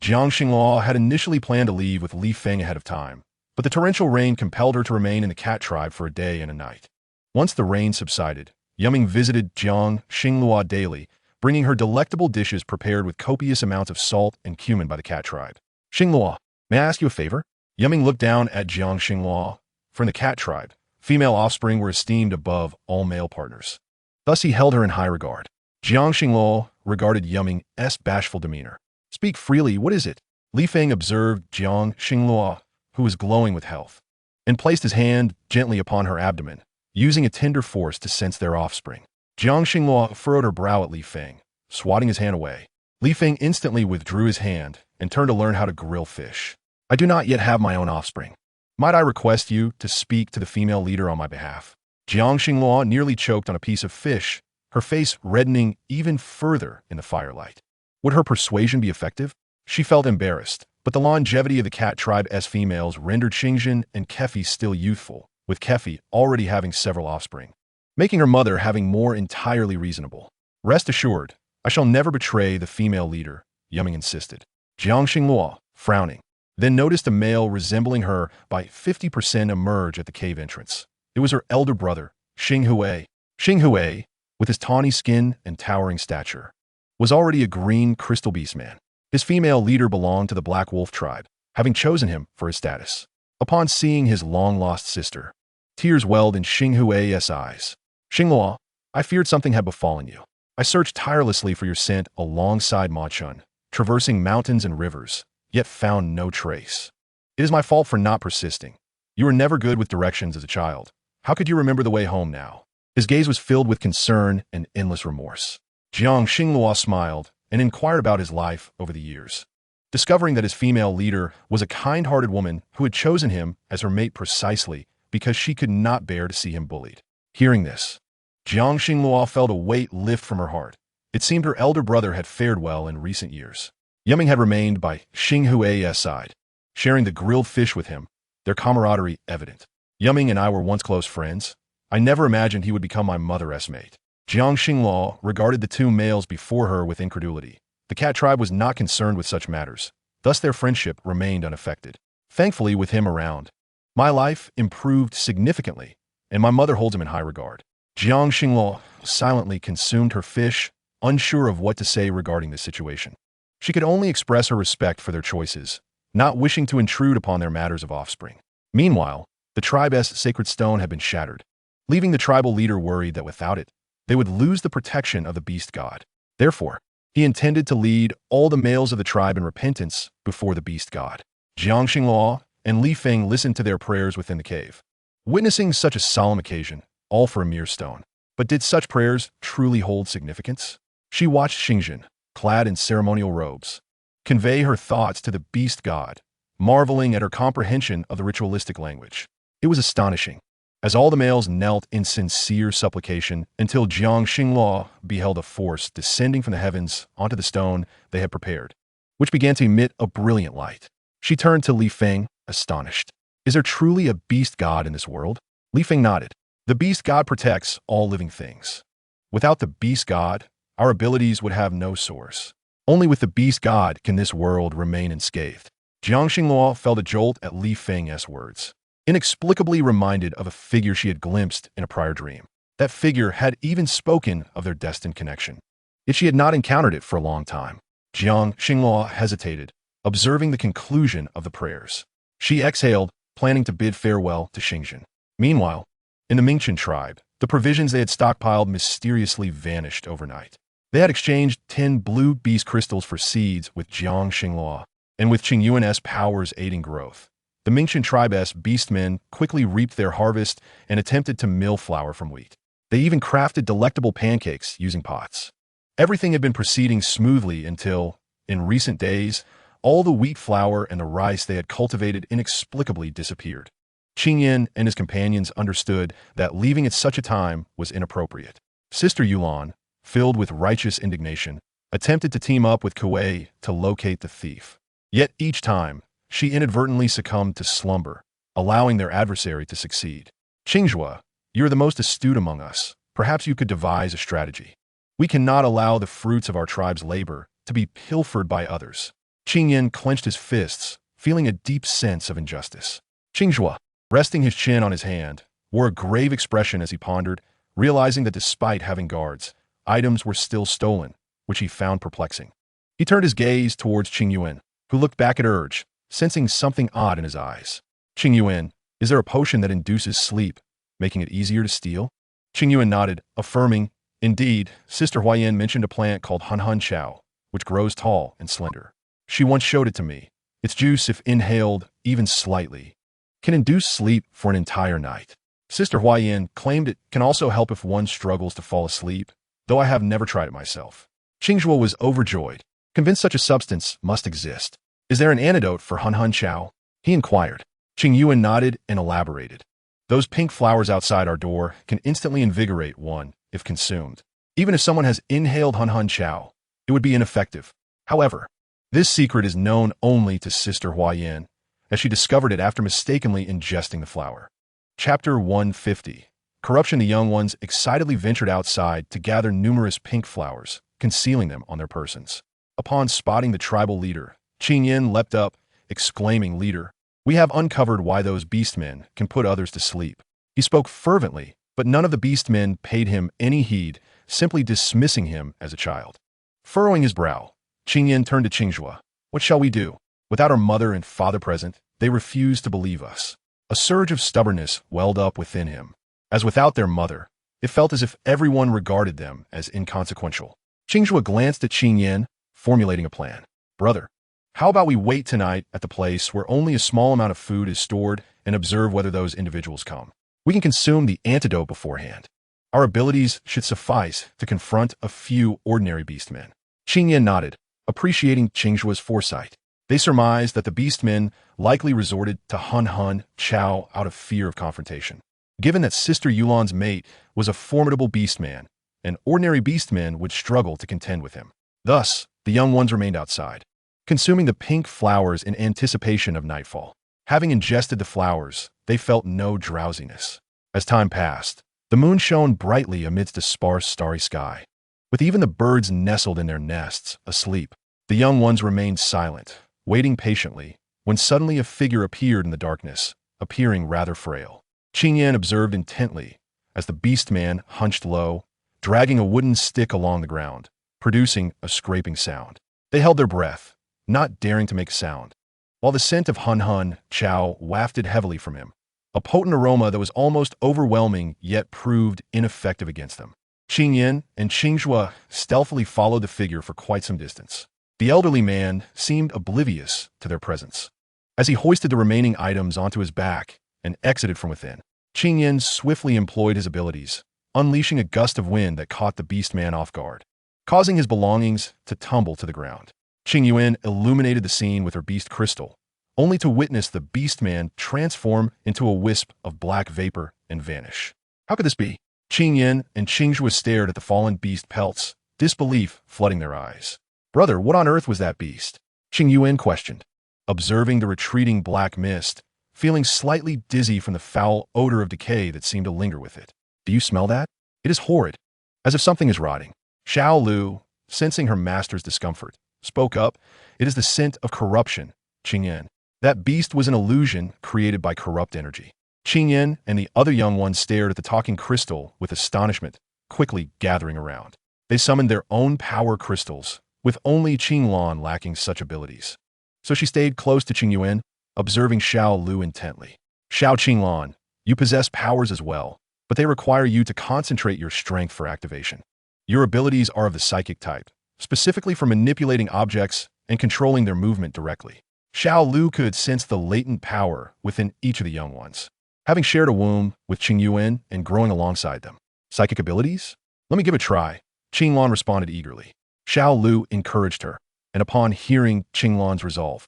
Jiang Xingluo had initially planned to leave with Li Feng ahead of time, but the torrential rain compelled her to remain in the cat tribe for a day and a night. Once the rain subsided, Yuming visited Jiang Xingluo daily, bringing her delectable dishes prepared with copious amounts of salt and cumin by the cat tribe. Xingluo, may I ask you a favor? Yuming looked down at Jiang Xingluo. For in the cat tribe, female offspring were esteemed above all male partners. Thus he held her in high regard. Jiang Xingluo regarded Yuming's bashful demeanor. Speak freely, what is it? Li Feng observed Jiang Xingluo, who was glowing with health, and placed his hand gently upon her abdomen, using a tender force to sense their offspring. Jiang Xingluo furrowed her brow at Li Feng, swatting his hand away. Li Feng instantly withdrew his hand and turned to learn how to grill fish. I do not yet have my own offspring. Might I request you to speak to the female leader on my behalf? Jiang Xingluo nearly choked on a piece of fish, her face reddening even further in the firelight. Would her persuasion be effective? She felt embarrassed, but the longevity of the cat tribe's females rendered Xingzhen and Kefi still youthful, with Kefi already having several offspring, making her mother having more entirely reasonable. Rest assured, I shall never betray the female leader, Yuming insisted. Jiang Xingluo, frowning, then noticed a male resembling her by 50% emerge at the cave entrance. It was her elder brother, Xinghui. Xinghui, with his tawny skin and towering stature, was already a green crystal beast man. His female leader belonged to the Black Wolf tribe, having chosen him for his status. Upon seeing his long-lost sister, tears welled in Xinghui's eyes. Xingluo, I feared something had befallen you. I searched tirelessly for your scent alongside Ma Chun, traversing mountains and rivers, yet found no trace. It is my fault for not persisting. You were never good with directions as a child. How could you remember the way home now? His gaze was filled with concern and endless remorse. Jiang Xingluo smiled and inquired about his life over the years, discovering that his female leader was a kind-hearted woman who had chosen him as her mate precisely because she could not bear to see him bullied. Hearing this, Jiang Xingluo felt a weight lift from her heart. It seemed her elder brother had fared well in recent years. Yuming had remained by Xinghui's side, sharing the grilled fish with him, their camaraderie evident. Yuming and I were once close friends. I never imagined he would become my mother's mate. Jiang Xingluo regarded the two males before her with incredulity. The cat tribe was not concerned with such matters, thus their friendship remained unaffected. Thankfully, with him around, my life improved significantly, and my mother holds him in high regard. Jiang Xingluo silently consumed her fish, unsure of what to say regarding this situation. She could only express her respect for their choices, not wishing to intrude upon their matters of offspring. Meanwhile, the tribe's sacred stone had been shattered, leaving the tribal leader worried that without it, they would lose the protection of the beast god. Therefore, he intended to lead all the males of the tribe in repentance before the beast god. Jiang Xingluo and Li Feng listened to their prayers within the cave, witnessing such a solemn occasion, all for a mere stone. But did such prayers truly hold significance? She watched Xingzhen, clad in ceremonial robes, convey her thoughts to the beast god, marveling at her comprehension of the ritualistic language. It was astonishing, as all the males knelt in sincere supplication until Jiang Xingluo beheld a force descending from the heavens onto the stone they had prepared, which began to emit a brilliant light. She turned to Li Feng, astonished. Is there truly a beast god in this world? Li Feng nodded. The beast god protects all living things. Without the beast god, our abilities would have no source. Only with the beast god can this world remain unscathed. Jiang Xingluo felt a jolt at Li Feng's words, inexplicably reminded of a figure she had glimpsed in a prior dream. That figure had even spoken of their destined connection, yet she had not encountered it for a long time. Jiang Xingluo hesitated, observing the conclusion of the prayers. She exhaled, planning to bid farewell to Xingzhen. Meanwhile, in the Mingqian tribe, the provisions they had stockpiled mysteriously vanished overnight. They had exchanged 10 blue beast crystals for seeds with Jiang Xingluo, and with Qingyuan's powers aiding growth, the Mingqian tribe's beastmen quickly reaped their harvest and attempted to mill flour from wheat. They even crafted delectable pancakes using pots. Everything had been proceeding smoothly until, in recent days, all the wheat flour and the rice they had cultivated inexplicably disappeared. Qingyan and his companions understood that leaving at such a time was inappropriate. Sister Yulan, filled with righteous indignation, attempted to team up with Kuei to locate the thief. Yet each time, she inadvertently succumbed to slumber, allowing their adversary to succeed. Qingjue, you are the most astute among us. Perhaps you could devise a strategy. We cannot allow the fruits of our tribe's labor to be pilfered by others. Qingyan clenched his fists, feeling a deep sense of injustice. Qingjue, resting his chin on his hand, wore a grave expression as he pondered, realizing that despite having guards, items were still stolen, which he found perplexing. He turned his gaze towards Qingyuan, who looked back at Urge, sensing something odd in his eyes. Qingyuan, is there a potion that induces sleep, making it easier to steal? Qingyuan nodded, affirming, indeed, Sister Huayan mentioned a plant called Hunhun Chao, which grows tall and slender. She once showed it to me. Its juice, if inhaled, even slightly, can induce sleep for an entire night. Sister Huayan claimed it can also help if one struggles to fall asleep, though I have never tried it myself. Qingjue was overjoyed, convinced such a substance must exist. Is there an antidote for Hunhun Chao? He inquired. Qingyuan nodded and elaborated. Those pink flowers outside our door can instantly invigorate one, if consumed. Even if someone has inhaled Hunhun Chao, it would be ineffective. However, this secret is known only to Sister Huayan, as she discovered it after mistakenly ingesting the flower. Chapter 150. Corruption. The young ones excitedly ventured outside to gather numerous pink flowers, concealing them on their persons. Upon spotting the tribal leader, Qingyan leapt up, exclaiming, Leader, we have uncovered why those beastmen can put others to sleep. He spoke fervently, but none of the beastmen paid him any heed, simply dismissing him as a child. Furrowing his brow, Qingyan turned to Qingjue. What shall we do? Without our mother and father present, they refuse to believe us. A surge of stubbornness welled up within him. As without their mother, it felt as if everyone regarded them as inconsequential. Qingjue glanced at Qingyan, formulating a plan. Brother, how about we wait tonight at the place where only a small amount of food is stored and observe whether those individuals come? We can consume the antidote beforehand. Our abilities should suffice to confront a few ordinary beastmen. Qingyan nodded, appreciating Qingjue's foresight. They surmised that the beastmen likely resorted to Hunhun Chao out of fear of confrontation. Given that Sister Yulan's mate was a formidable beastman, an ordinary beastman would struggle to contend with him. Thus, the young ones remained outside, consuming the pink flowers in anticipation of nightfall. Having ingested the flowers, they felt no drowsiness. As time passed, the moon shone brightly amidst a sparse starry sky. With even the birds nestled in their nests, asleep, the young ones remained silent, waiting patiently, when suddenly a figure appeared in the darkness, appearing rather frail. Qingyan observed intently as the beastman hunched low, dragging a wooden stick along the ground, producing a scraping sound. They held their breath, not daring to make sound, while the scent of Hunhun Chao wafted heavily from him, a potent aroma that was almost overwhelming yet proved ineffective against them. Qingyan and Qingjue stealthily followed the figure for quite some distance. The elderly man seemed oblivious to their presence. As he hoisted the remaining items onto his back and exited from within, Qingyan swiftly employed his abilities, unleashing a gust of wind that caught the beastman off guard, causing his belongings to tumble to the ground. Qingyuan illuminated the scene with her beast crystal, only to witness the beastman transform into a wisp of black vapor and vanish. How could this be? Qingyan and Qingjue stared at the fallen beast pelts, disbelief flooding their eyes. Brother, what on earth was that beast? Qingyuan questioned, observing the retreating black mist, feeling slightly dizzy from the foul odor of decay that seemed to linger with it. Do you smell that? It is horrid, as if something is rotting. Xiao Lu, sensing her master's discomfort, spoke up. It is the scent of corruption, Qingyan. That beast was an illusion created by corrupt energy. Qingyan and the other young ones stared at the talking crystal with astonishment, quickly gathering around. They summoned their own power crystals, with only Qinglan lacking such abilities. So she stayed close to Qingyuan, observing Xiao Lu intently. Xiao Qinglan, you possess powers as well, but they require you to concentrate your strength for activation. Your abilities are of the psychic type, specifically for manipulating objects and controlling their movement directly. Xiao Lu could sense the latent power within each of the young ones, having shared a womb with Qingyuan and growing alongside them. Psychic abilities? Let me give it a try, Qinglan responded eagerly. Xiao Lu encouraged her, and upon hearing Qinglan's resolve,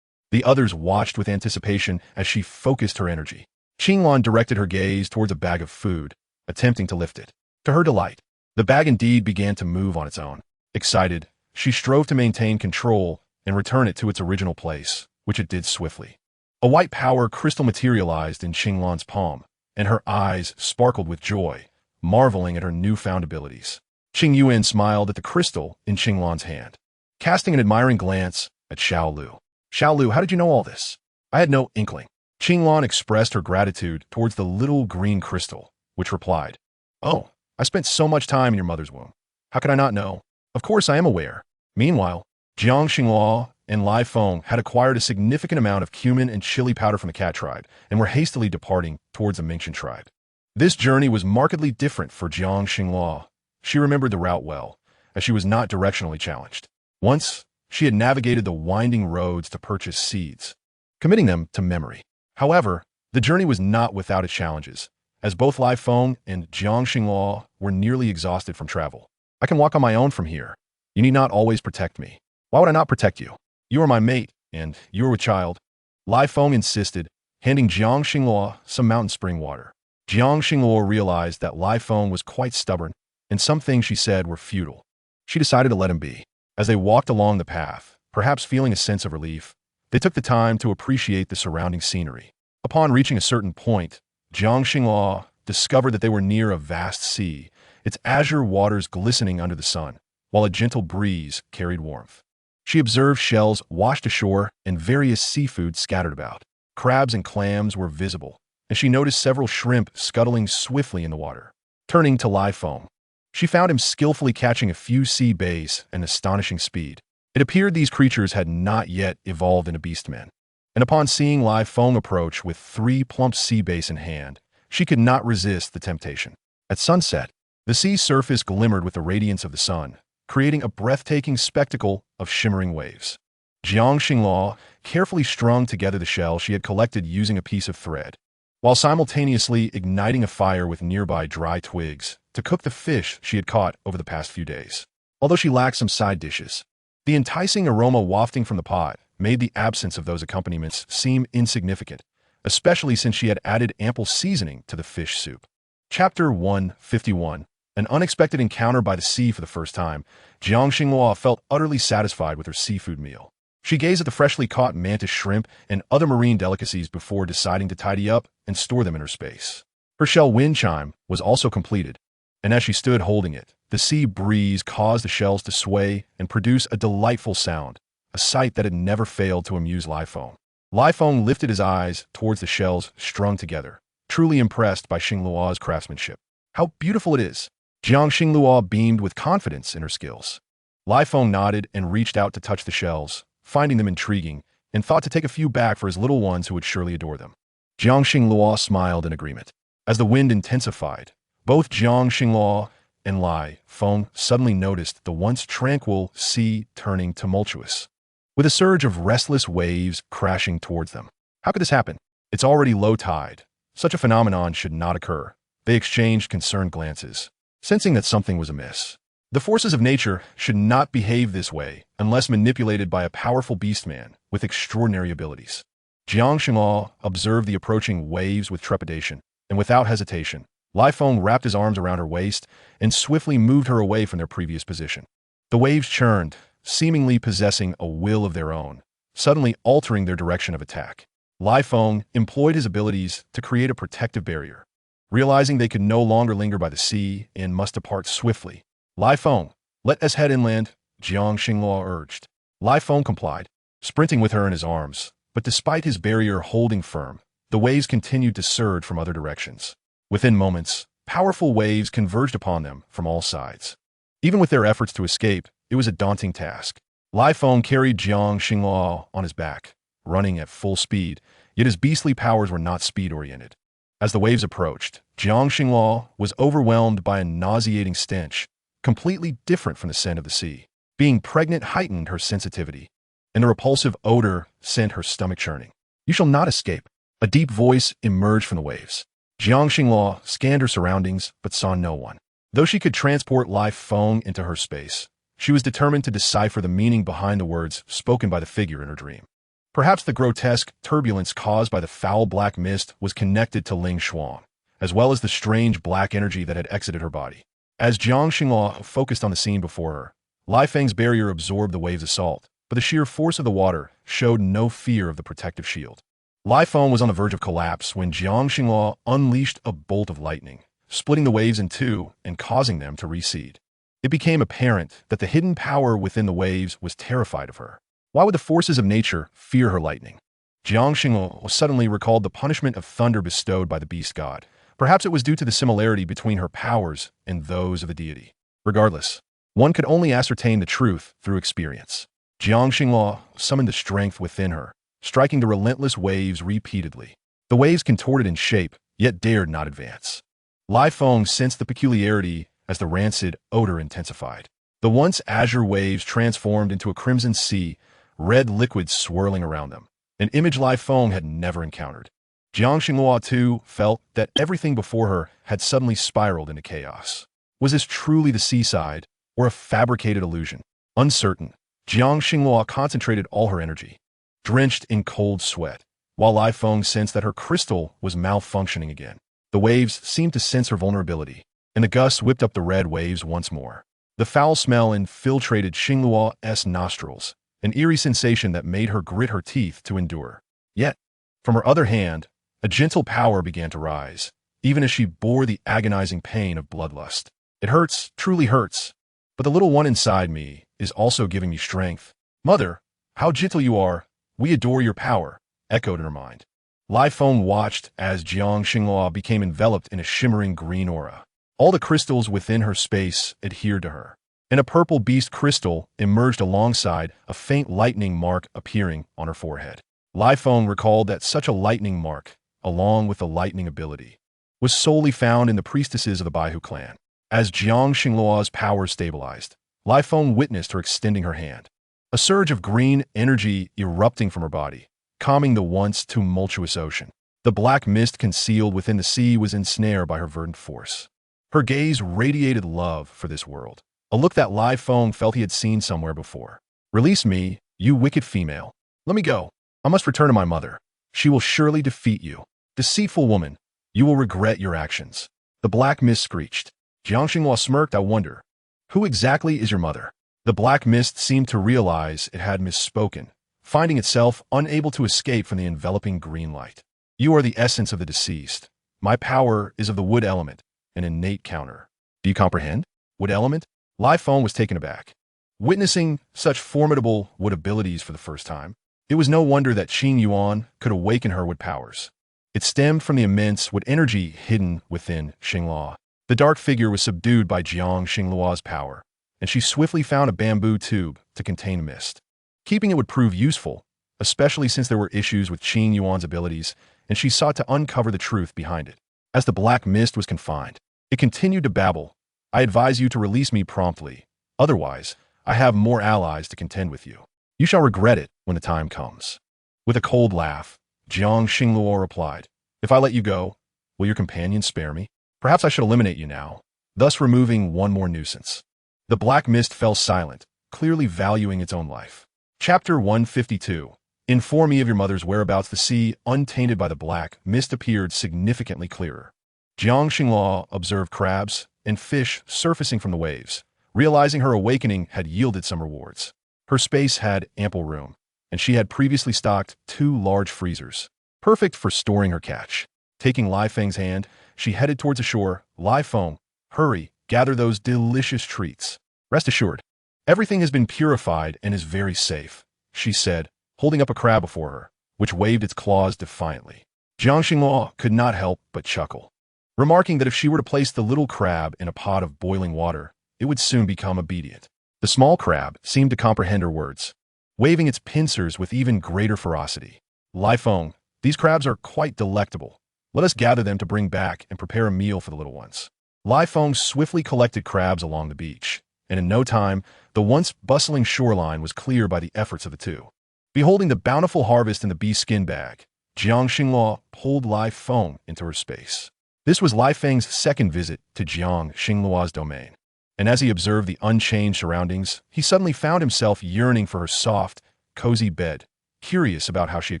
the others watched with anticipation as she focused her energy. Qinglan directed her gaze towards a bag of food, attempting to lift it. To her delight, the bag indeed began to move on its own. Excited, she strove to maintain control and return it to its original place, which it did swiftly. A white power crystal materialized in Xinglan's palm, and her eyes sparkled with joy, marveling at her newfound abilities. Qing Yuan smiled at the crystal in Xinglan's hand, casting an admiring glance at Xiao Lu. Xiao Lu, how did you know all this? I had no inkling. Xinglan expressed her gratitude towards the little green crystal, which replied, Oh, I spent so much time in your mother's womb. How could I not know? Of course I am aware. Meanwhile, Jiang Xinghua and Lai Feng had acquired a significant amount of cumin and chili powder from the cat tribe and were hastily departing towards the Mingxian tribe. This journey was markedly different for Jiang Xinghua. She remembered the route well, as she was not directionally challenged. Once, she had navigated the winding roads to purchase seeds, committing them to memory. However, the journey was not without its challenges, as both Lai Feng and Jiang Xinghua were nearly exhausted from travel. I can walk on my own from here. You need not always protect me. Why would I not protect you? You are my mate, and you are with child. Lai Feng insisted, handing Jiang Xinghua some mountain spring water. Jiang Xinghua realized that Lai Feng was quite stubborn, and some things she said were futile. She decided to let him be. As they walked along the path, perhaps feeling a sense of relief, they took the time to appreciate the surrounding scenery. Upon reaching a certain point, Jiang Xinghua discovered that they were near a vast sea, its azure waters glistening under the sun, while a gentle breeze carried warmth. She observed shells washed ashore and various seafood scattered about. Crabs and clams were visible, and she noticed several shrimp scuttling swiftly in the water. Turning to Lai Feng, she found him skillfully catching a few sea bass at an astonishing speed. It appeared these creatures had not yet evolved into beastmen, and upon seeing Lai Feng approach with 3 plump sea bass in hand, she could not resist the temptation. At sunset, the sea surface glimmered with the radiance of the sun, creating a breathtaking spectacle of shimmering waves. Jiang Xinghua carefully strung together the shell she had collected using a piece of thread, while simultaneously igniting a fire with nearby dry twigs to cook the fish she had caught over the past few days. Although she lacked some side dishes, the enticing aroma wafting from the pot made the absence of those accompaniments seem insignificant, especially since she had added ample seasoning to the fish soup. Chapter 151. An unexpected encounter by the sea for the first time, Jiang Xinghua felt utterly satisfied with her seafood meal. She gazed at the freshly caught mantis shrimp and other marine delicacies before deciding to tidy up and store them in her space. Her shell wind chime was also completed, and as she stood holding it, the sea breeze caused the shells to sway and produce a delightful sound, a sight that had never failed to amuse Lai Feng. Lai Feng lifted his eyes towards the shells strung together, truly impressed by Xinglua's craftsmanship. How beautiful it is! Jiang Xinghua beamed with confidence in her skills. Lai Feng nodded and reached out to touch the shells, finding them intriguing, and thought to take a few back for his little ones who would surely adore them. Jiang Xinghua smiled in agreement. As the wind intensified, both Jiang Xinghua and Lai Feng suddenly noticed the once tranquil sea turning tumultuous, with a surge of restless waves crashing towards them. How could this happen? It's already low tide. Such a phenomenon should not occur. They exchanged concerned glances, sensing that something was amiss. The forces of nature should not behave this way unless manipulated by a powerful beastman with extraordinary abilities. Jiang Xinghua observed the approaching waves with trepidation, and without hesitation, Lai Feng wrapped his arms around her waist and swiftly moved her away from their previous position. The waves churned, seemingly possessing a will of their own, suddenly altering their direction of attack. Lai Feng employed his abilities to create a protective barrier. Realizing they could no longer linger by the sea and must depart swiftly, Lai Feng, let us head inland, Jiang Xinghua urged. Lai Feng complied, sprinting with her in his arms, but despite his barrier holding firm, the waves continued to surge from other directions. Within moments, powerful waves converged upon them from all sides. Even with their efforts to escape, it was a daunting task. Lai Feng carried Jiang Xinghua on his back, running at full speed, yet his beastly powers were not speed-oriented. As the waves approached, Jiang Xinghua was overwhelmed by a nauseating stench, completely different from the scent of the sea. Being pregnant heightened her sensitivity, and the repulsive odor sent her stomach churning. You shall not escape. A deep voice emerged from the waves. Jiang Xinghua scanned her surroundings but saw no one. Though she could transport Lai Feng into her space, she was determined to decipher the meaning behind the words spoken by the figure in her dream. Perhaps the grotesque turbulence caused by the foul black mist was connected to Ling Xuan, as well as the strange black energy that had exited her body. As Jiang Xinghua focused on the scene before her, Lai Feng's barrier absorbed the wave's assault, but the sheer force of the water showed no fear of the protective shield. Lai Feng was on the verge of collapse when Jiang Xinghua unleashed a bolt of lightning, splitting the waves in two and causing them to recede. It became apparent that the hidden power within the waves was terrified of her. Why would the forces of nature fear her lightning? Jiang Xinghua suddenly recalled the punishment of thunder bestowed by the beast god. Perhaps it was due to the similarity between her powers and those of the deity. Regardless, one could only ascertain the truth through experience. Jiang Xinghua summoned the strength within her, striking the relentless waves repeatedly. The waves contorted in shape, yet dared not advance. Lai Feng sensed the peculiarity as the rancid odor intensified. The once azure waves transformed into a crimson sea, red liquids swirling around them, an image Lai Feng had never encountered. Jiang Xinghua, too, felt that everything before her had suddenly spiraled into chaos. Was this truly the seaside, or a fabricated illusion? Uncertain, Jiang Xinghua concentrated all her energy, drenched in cold sweat, while Lai Feng sensed that her crystal was malfunctioning again. The waves seemed to sense her vulnerability, and the gusts whipped up the red waves once more. The foul smell infiltrated Xinglua's nostrils, an eerie sensation that made her grit her teeth to endure. Yet, from her other hand, a gentle power began to rise, even as she bore the agonizing pain of bloodlust. It hurts, truly hurts, but the little one inside me is also giving me strength. Mother, how gentle you are. We adore your power, echoed in her mind. Lai Feng watched as Jiang Xinghua became enveloped in a shimmering green aura. All the crystals within her space adhered to her, and a purple beast crystal emerged alongside, a faint lightning mark appearing on her forehead. Lai Feng recalled that such a lightning mark, along with the lightning ability, was solely found in the priestesses of the Baihu clan. As Jiang Xinglua's power stabilized, Lai Feng witnessed her extending her hand, a surge of green energy erupting from her body, calming the once tumultuous ocean. The black mist concealed within the sea was ensnared by her verdant force. Her gaze radiated love for this world, a look that Lai Feng felt he had seen somewhere before. Release me, you wicked female. Let me go. I must return to my mother. She will surely defeat you. Deceitful woman, you will regret your actions. The black mist screeched. Jiang Xinghua smirked. I wonder, who exactly is your mother? The black mist seemed to realize it had misspoken, finding itself unable to escape from the enveloping green light. You are the essence of the deceased. My power is of the wood element, an innate counter. Do you comprehend? Wood element? Lai Feng was taken aback. Witnessing such formidable wood abilities for the first time, it was no wonder that Qing Yuan could awaken her wood powers. It stemmed from the immense wood energy hidden within Xinghua. The dark figure was subdued by Jiang Xinglua's power, and she swiftly found a bamboo tube to contain mist. Keeping it would prove useful, especially since there were issues with Qing Yuan's abilities, and she sought to uncover the truth behind it. As the black mist was confined, it continued to babble. I advise you to release me promptly. Otherwise, I have more allies to contend with you. You shall regret it when the time comes. With a cold laugh, Jiang Xinglua replied, If I let you go, will your companions spare me? Perhaps I should eliminate you now, thus removing one more nuisance. The black mist fell silent, clearly valuing its own life. Chapter 152. Inform me of your mother's whereabouts. The sea, untainted by the black mist, appeared significantly clearer. Jiang Xinglua observed crabs and fish surfacing from the waves, realizing her awakening had yielded some rewards. Her space had ample room, and she had previously stocked 2 large freezers, perfect for storing her catch. Taking Lai Feng's hand, she headed towards the shore. Lai Feng, hurry, gather those delicious treats. Rest assured, everything has been purified and is very safe, she said, holding up a crab before her, which waved its claws defiantly. Jiang Xinghua could not help but chuckle, remarking that if she were to place the little crab in a pot of boiling water, it would soon become obedient. The small crab seemed to comprehend her words, waving its pincers with even greater ferocity. Lai Feng, these crabs are quite delectable. Let us gather them to bring back and prepare a meal for the little ones. Lai Feng swiftly collected crabs along the beach, and in no time, the once bustling shoreline was clear by the efforts of the two. Beholding the bountiful harvest in the bee skin bag, Jiang Xinghua pulled Lai Feng into her space. This was Lai Feng's second visit to Jiang Xinglua's domain, and as he observed the unchanged surroundings, he suddenly found himself yearning for her soft, cozy bed, curious about how she had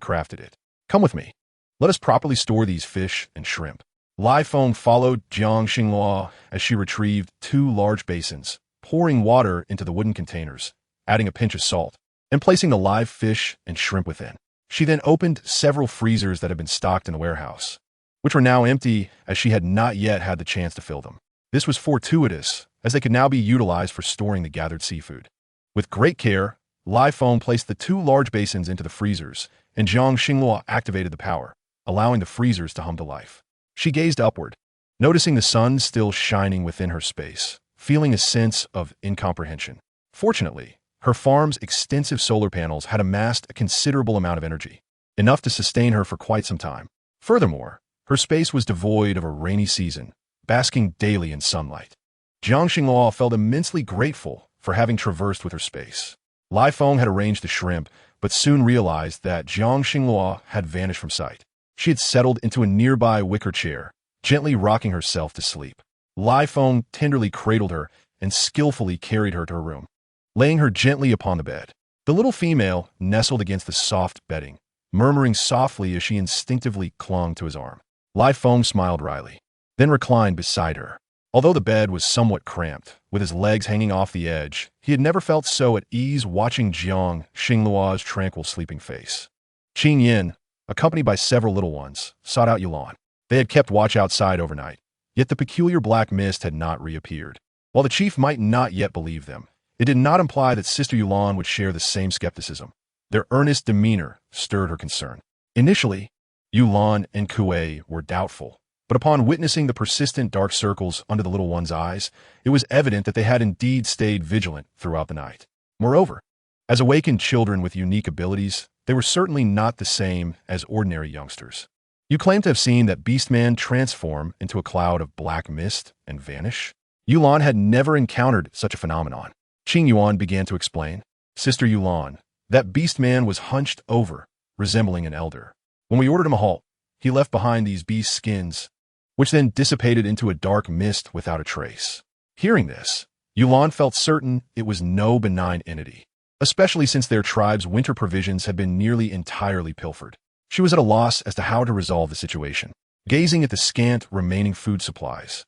crafted it. Come with me. Let us properly store these fish and shrimp. Lai Feng followed Jiang Xinghua as she retrieved 2 large basins, pouring water into the wooden containers, adding a pinch of salt, and placing the live fish and shrimp within. She then opened several freezers that had been stocked in the warehouse, which were now empty as she had not yet had the chance to fill them. This was fortuitous, as they could now be utilized for storing the gathered seafood. With great care, Lai Feng placed the 2 large basins into the freezers, and Jiang Xinghua activated the power, allowing the freezers to hum to life. She gazed upward, noticing the sun still shining within her space, feeling a sense of incomprehension. Fortunately, her farm's extensive solar panels had amassed a considerable amount of energy, enough to sustain her for quite some time. Furthermore, her space was devoid of a rainy season, basking daily in sunlight. Jiang Xinghua felt immensely grateful for having traversed with her space. Lai Feng had arranged the shrimp, but soon realized that Jiang Xinghua had vanished from sight. She had settled into a nearby wicker chair, gently rocking herself to sleep. Lai Feng tenderly cradled her and skillfully carried her to her room, laying her gently upon the bed. The little female nestled against the soft bedding, murmuring softly as she instinctively clung to his arm. Lai Feng smiled wryly, then reclined beside her. Although the bed was somewhat cramped, with his legs hanging off the edge, he had never felt so at ease watching Jiang Xinglua's tranquil sleeping face. Qing Yin, accompanied by several little ones, sought out Yulan. They had kept watch outside overnight, yet the peculiar black mist had not reappeared. While the chief might not yet believe them, it did not imply that Sister Yulan would share the same skepticism. Their earnest demeanor stirred her concern. Initially, Yulan and Kuei were doubtful, but upon witnessing the persistent dark circles under the little one's eyes, it was evident that they had indeed stayed vigilant throughout the night. Moreover, as awakened children with unique abilities, they were certainly not the same as ordinary youngsters. You claim to have seen that Beastman transform into a cloud of black mist and vanish? Yulan had never encountered such a phenomenon. Qing Yuan began to explain. Sister Yulan, that Beastman was hunched over, resembling an elder. When we ordered him a halt, he left behind these beast skins, which then dissipated into a dark mist without a trace. Hearing this, Yulan felt certain it was no benign entity, especially since their tribe's winter provisions had been nearly entirely pilfered. She was at a loss as to how to resolve the situation. Gazing at the scant remaining food supplies,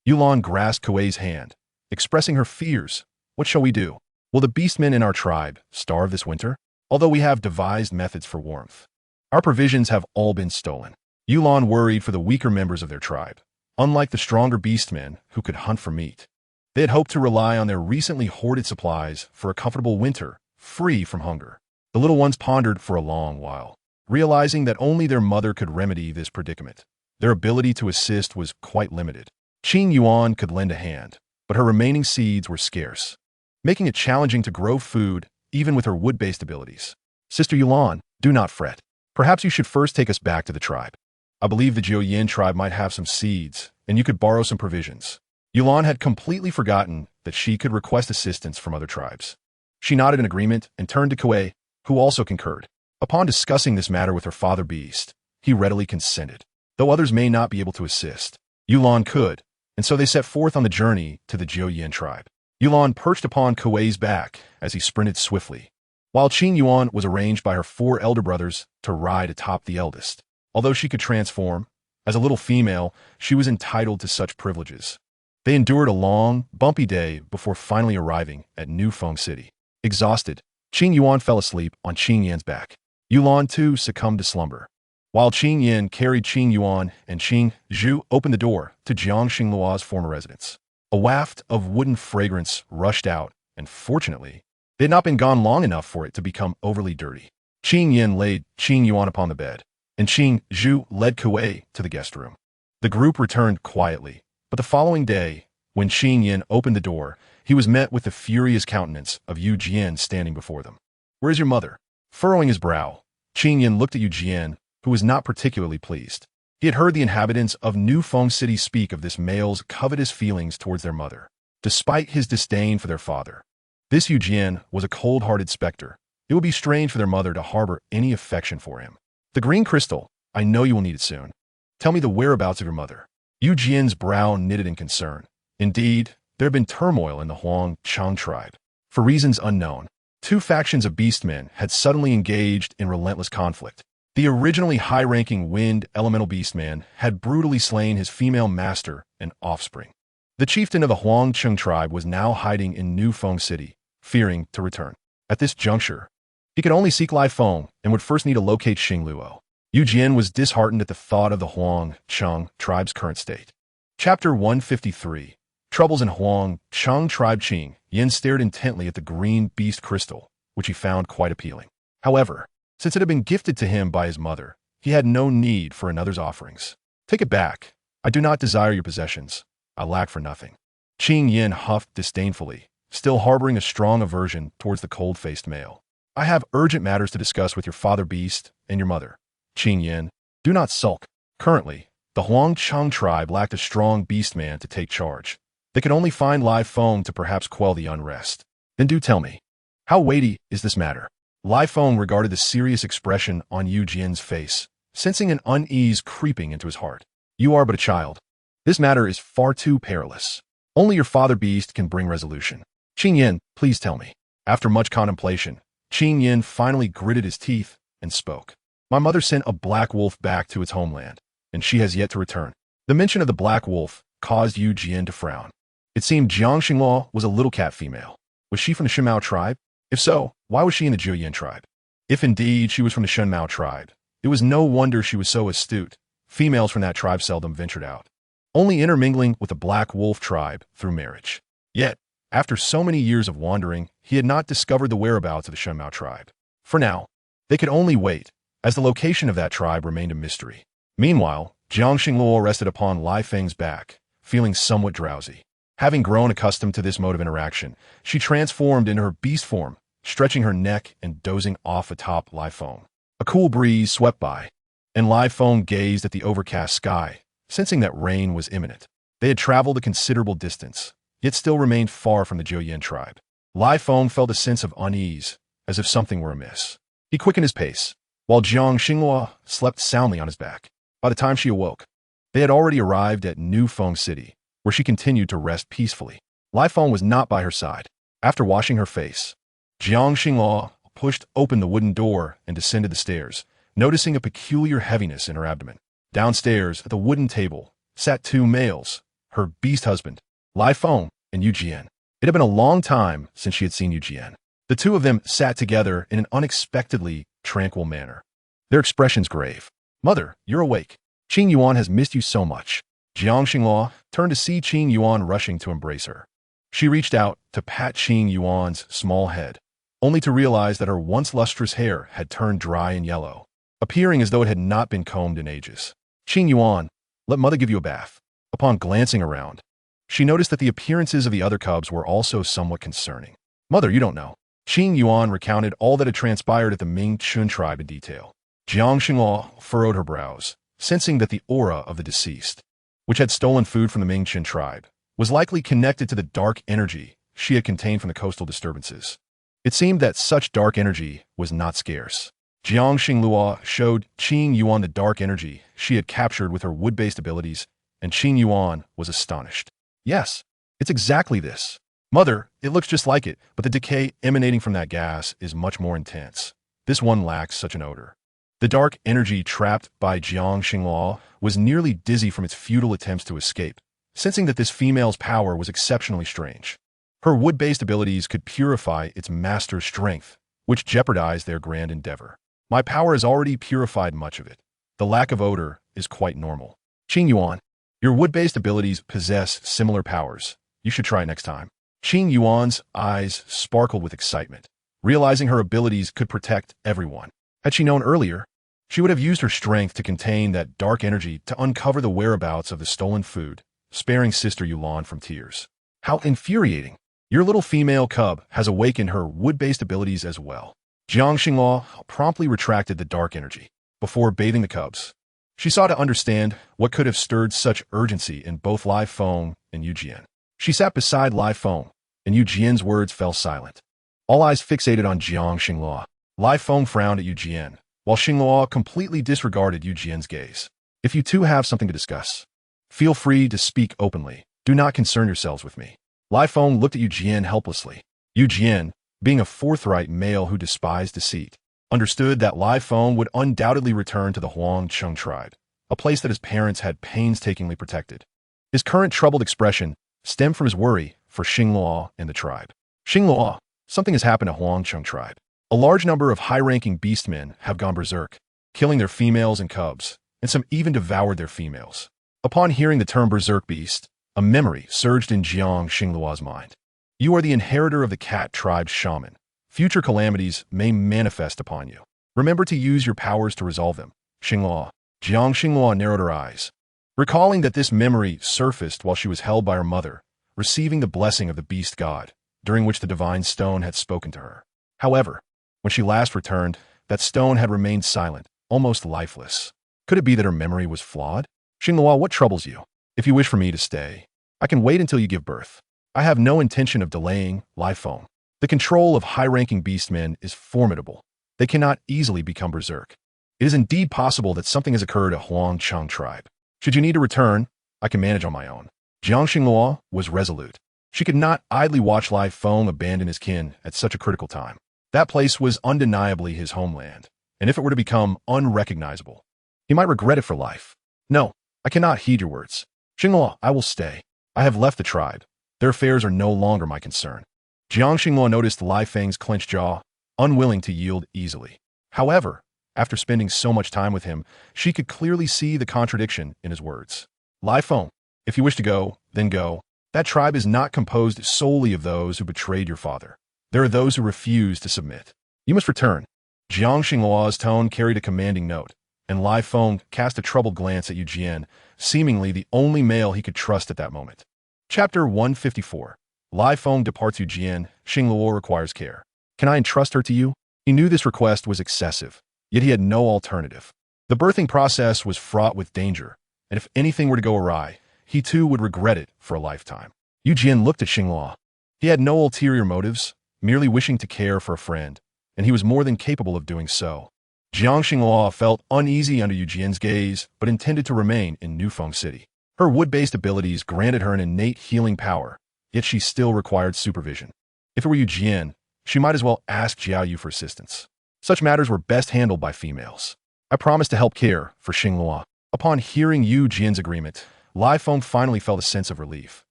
Yulan grasped Kuei's hand, expressing her fears. What shall we do? Will the beastmen in our tribe starve this winter? Although we have devised methods for warmth, our provisions have all been stolen. Yulan worried for the weaker members of their tribe. Unlike the stronger beastmen who could hunt for meat, they had hoped to rely on their recently hoarded supplies for a comfortable winter, free from hunger. The little ones pondered for a long while, realizing that only their mother could remedy this predicament. Their ability to assist was quite limited. Qing Yuan could lend a hand, but her remaining seeds were scarce, making it challenging to grow food even with her wood-based abilities. Sister Yulan, do not fret. Perhaps you should first take us back to the tribe. I believe the Jiuyin tribe might have some seeds, and you could borrow some provisions. Yulan had completely forgotten that she could request assistance from other tribes. She nodded in agreement and turned to Kuei, who also concurred. Upon discussing this matter with her father beast, he readily consented. Though others may not be able to assist, Yulan could, and so they set forth on the journey to the Jiuyin tribe. Yulan perched upon Kuei's back as he sprinted swiftly, while Qing Yuan was arranged by her 4 elder brothers to ride atop the eldest. Although she could transform, as a little female, she was entitled to such privileges. They endured a long, bumpy day before finally arriving at New Feng City. Exhausted, Qing Yuan fell asleep on Qing Yan's back. Yulan too succumbed to slumber, while Qing Yan carried Qing Yuan and Qing Zhu opened the door to Jiang Xinglua's former residence. A waft of wooden fragrance rushed out, and fortunately, they had not been gone long enough for it to become overly dirty. Qing Yan laid Qing Yuan upon the bed, and Qing Zhu led Kuei to the guest room. The group returned quietly, but the following day, when Qing Yan opened the door, he was met with the furious countenance of Yu Jian standing before them. Where is your mother? Furrowing his brow, Qing Yan looked at Yu Jian, who was not particularly pleased. He had heard the inhabitants of New Feng City speak of this male's covetous feelings towards their mother, despite his disdain for their father. This Yu Jian was a cold-hearted specter. It would be strange for their mother to harbor any affection for him. The green crystal, I know you will need it soon. Tell me the whereabouts of your mother. Yu Jian's brow knitted in concern. Indeed, there had been turmoil in the Huang Chang tribe. For reasons unknown, 2 factions of beastmen had suddenly engaged in relentless conflict. The originally high-ranking wind elemental beastman had brutally slain his female master and offspring. The chieftain of the Huangcheng tribe was now hiding in New Feng City, fearing to return. At this juncture, he could only seek Lai Feng and would first need to locate Xing Luo. Yu Jian was disheartened at the thought of the Huangcheng tribe's current state. Chapter 153. Troubles in Huangcheng tribe. Qing Yin stared intently at the green beast crystal, which he found quite appealing. However, since it had been gifted to him by his mother, he had no need for another's offerings. Take it back. I do not desire your possessions. I lack for nothing. Qing Yin huffed disdainfully, still harboring a strong aversion towards the cold-faced male. I have urgent matters to discuss with your father beast and your mother. Qing Yin, do not sulk. Currently, the Huangcheng tribe lacked a strong beast man to take charge. They could only find Lai Feng to perhaps quell the unrest. Then do tell me, how weighty is this matter? Lai Feng regarded the serious expression on Yu Jian's face, sensing an unease creeping into his heart. You are but a child. This matter is far too perilous. Only your father beast can bring resolution. Qing Yin, please tell me. After much contemplation, Qing Yin finally gritted his teeth and spoke. My mother sent a black wolf back to its homeland, and she has yet to return. The mention of the black wolf caused Yu Jian to frown. It seemed Jiang Xingluo was a little cat female. Was she from the Shenmao tribe? If so, why was she in the Juyin tribe? If indeed she was from the Shenmao tribe, it was no wonder she was so astute. Females from that tribe seldom ventured out, only intermingling with the Black Wolf tribe through marriage. Yet, after so many years of wandering, he had not discovered the whereabouts of the Shenmao tribe. For now, they could only wait, as the location of that tribe remained a mystery. Meanwhile, Jiang Xingluo rested upon Lai Feng's back, feeling somewhat drowsy. Having grown accustomed to this mode of interaction, she transformed into her beast form, stretching her neck and dozing off atop Lai Feng. A cool breeze swept by, and Lai Feng gazed at the overcast sky, sensing that rain was imminent. They had traveled a considerable distance, yet still remained far from the Juyin tribe. Lai Feng felt a sense of unease, as if something were amiss. He quickened his pace, while Jiang Xingluo slept soundly on his back. By the time she awoke, they had already arrived at New Feng City, where she continued to rest peacefully. Lai Feng was not by her side. After washing her face, Jiang Xingluo pushed open the wooden door and descended the stairs, noticing a peculiar heaviness in her abdomen. Downstairs, at the wooden table, sat two males, her beast husband, Lai Feng and Yu Jian. It had been a long time since she had seen Yu Jian. The two of them sat together in an unexpectedly tranquil manner, their expressions grave. Mother, you're awake. Qing Yuan has missed you so much. Jiang Xingluo turned to see Qing Yuan rushing to embrace her. She reached out to pat Qing Yuan's small head, only to realize that her once lustrous hair had turned dry and yellow, appearing as though it had not been combed in ages. Qing Yuan, let mother give you a bath. Upon glancing around, she noticed that the appearances of the other cubs were also somewhat concerning. Mother, you don't know. Qing Yuan recounted all that had transpired at the Ming Chun tribe in detail. Jiang Xingluo furrowed her brows, sensing that the aura of the deceased, which had stolen food from the Ming Chun tribe, was likely connected to the dark energy she had contained from the coastal disturbances. It seemed that such dark energy was not scarce. Jiang Xingluo showed Qing Yuan the dark energy she had captured with her wood-based abilities, and Qing Yuan was astonished. Yes, it's exactly this. Mother, it looks just like it, but the decay emanating from that gas is much more intense. This one lacks such an odor. The dark energy trapped by Jiang Xingluo was nearly dizzy from its futile attempts to escape, sensing that this female's power was exceptionally strange. Her wood-based abilities could purify its master's strength, which jeopardized their grand endeavor. My power has already purified much of it. The lack of odor is quite normal. Qing Yuan, your wood-based abilities possess similar powers. You should try it next time. Qing Yuan's eyes sparkled with excitement, realizing her abilities could protect everyone. Had she known earlier, she would have used her strength to contain that dark energy to uncover the whereabouts of the stolen food, sparing Sister Yulan from tears. How infuriating! Your little female cub has awakened her wood-based abilities as well. Jiang Xingluo promptly retracted the dark energy. Before bathing the cubs, she sought to understand what could have stirred such urgency in both Lai Feng and Yu Jian. She sat beside Lai Feng, and Yu Jian's words fell silent. All eyes fixated on Jiang Xingluo. Lai Feng frowned at Yu Jian, while Xingluo completely disregarded Yu Jian's gaze. If you two have something to discuss, feel free to speak openly. Do not concern yourselves with me. Lai Feng looked at Yu Jian helplessly. Yu Jian, being a forthright male who despised deceit, understood that Lai Feng would undoubtedly return to the Huangcheng tribe, a place that his parents had painstakingly protected. His current troubled expression stemmed from his worry for Xingluo and the tribe. Xingluo, something has happened to Huangcheng tribe. A large number of high-ranking beastmen have gone berserk, killing their females and cubs, and some even devoured their females. Upon hearing the term berserk beast, a memory surged in Jiang Xingluo's mind. You are the inheritor of the cat tribe's shaman. Future calamities may manifest upon you. Remember to use your powers to resolve them. Xingluo. Jiang Xingluo narrowed her eyes, recalling that this memory surfaced while she was held by her mother, receiving the blessing of the beast god, during which the divine stone had spoken to her. However, when she last returned, that stone had remained silent, almost lifeless. Could it be that her memory was flawed? Xingluo, what troubles you? If you wish for me to stay, I can wait until you give birth. I have no intention of delaying life foam. The control of high-ranking beastmen is formidable. They cannot easily become berserk. It is indeed possible that something has occurred to Huangcheng tribe. Should you need to return, I can manage on my own. Jiang Xingluo was resolute. She could not idly watch Lai Feng abandon his kin at such a critical time. That place was undeniably his homeland, and if it were to become unrecognizable, he might regret it for life. No, I cannot heed your words. Xingluo, I will stay. I have left the tribe. Their affairs are no longer my concern. Jiang Xingluo noticed Lai Feng's clenched jaw, unwilling to yield easily. However, after spending so much time with him, she could clearly see the contradiction in his words. Lai Feng, if you wish to go, then go. That tribe is not composed solely of those who betrayed your father. There are those who refuse to submit. You must return. Jiang Xingluo's tone carried a commanding note, and Lai Feng cast a troubled glance at Yu Jian, seemingly the only male he could trust at that moment. Chapter 154. Lai Feng departs Yu Jian. Xingluo requires care. Can I entrust her to you? He knew this request was excessive, yet he had no alternative. The birthing process was fraught with danger, and if anything were to go awry, he too would regret it for a lifetime. Yu Jian looked at Xingluo. He had no ulterior motives, merely wishing to care for a friend, and he was more than capable of doing so. Jiang Xingluo felt uneasy under Yu Jian's gaze, but intended to remain in Nufeng City. Her wood-based abilities granted her an innate healing power, yet she still required supervision. If it were Yu Jian, she might as well ask Jiao Yu for assistance. Such matters were best handled by females. I promised to help care for Xingluo. Upon hearing Yu Jian's agreement, Lai Feng finally felt a sense of relief.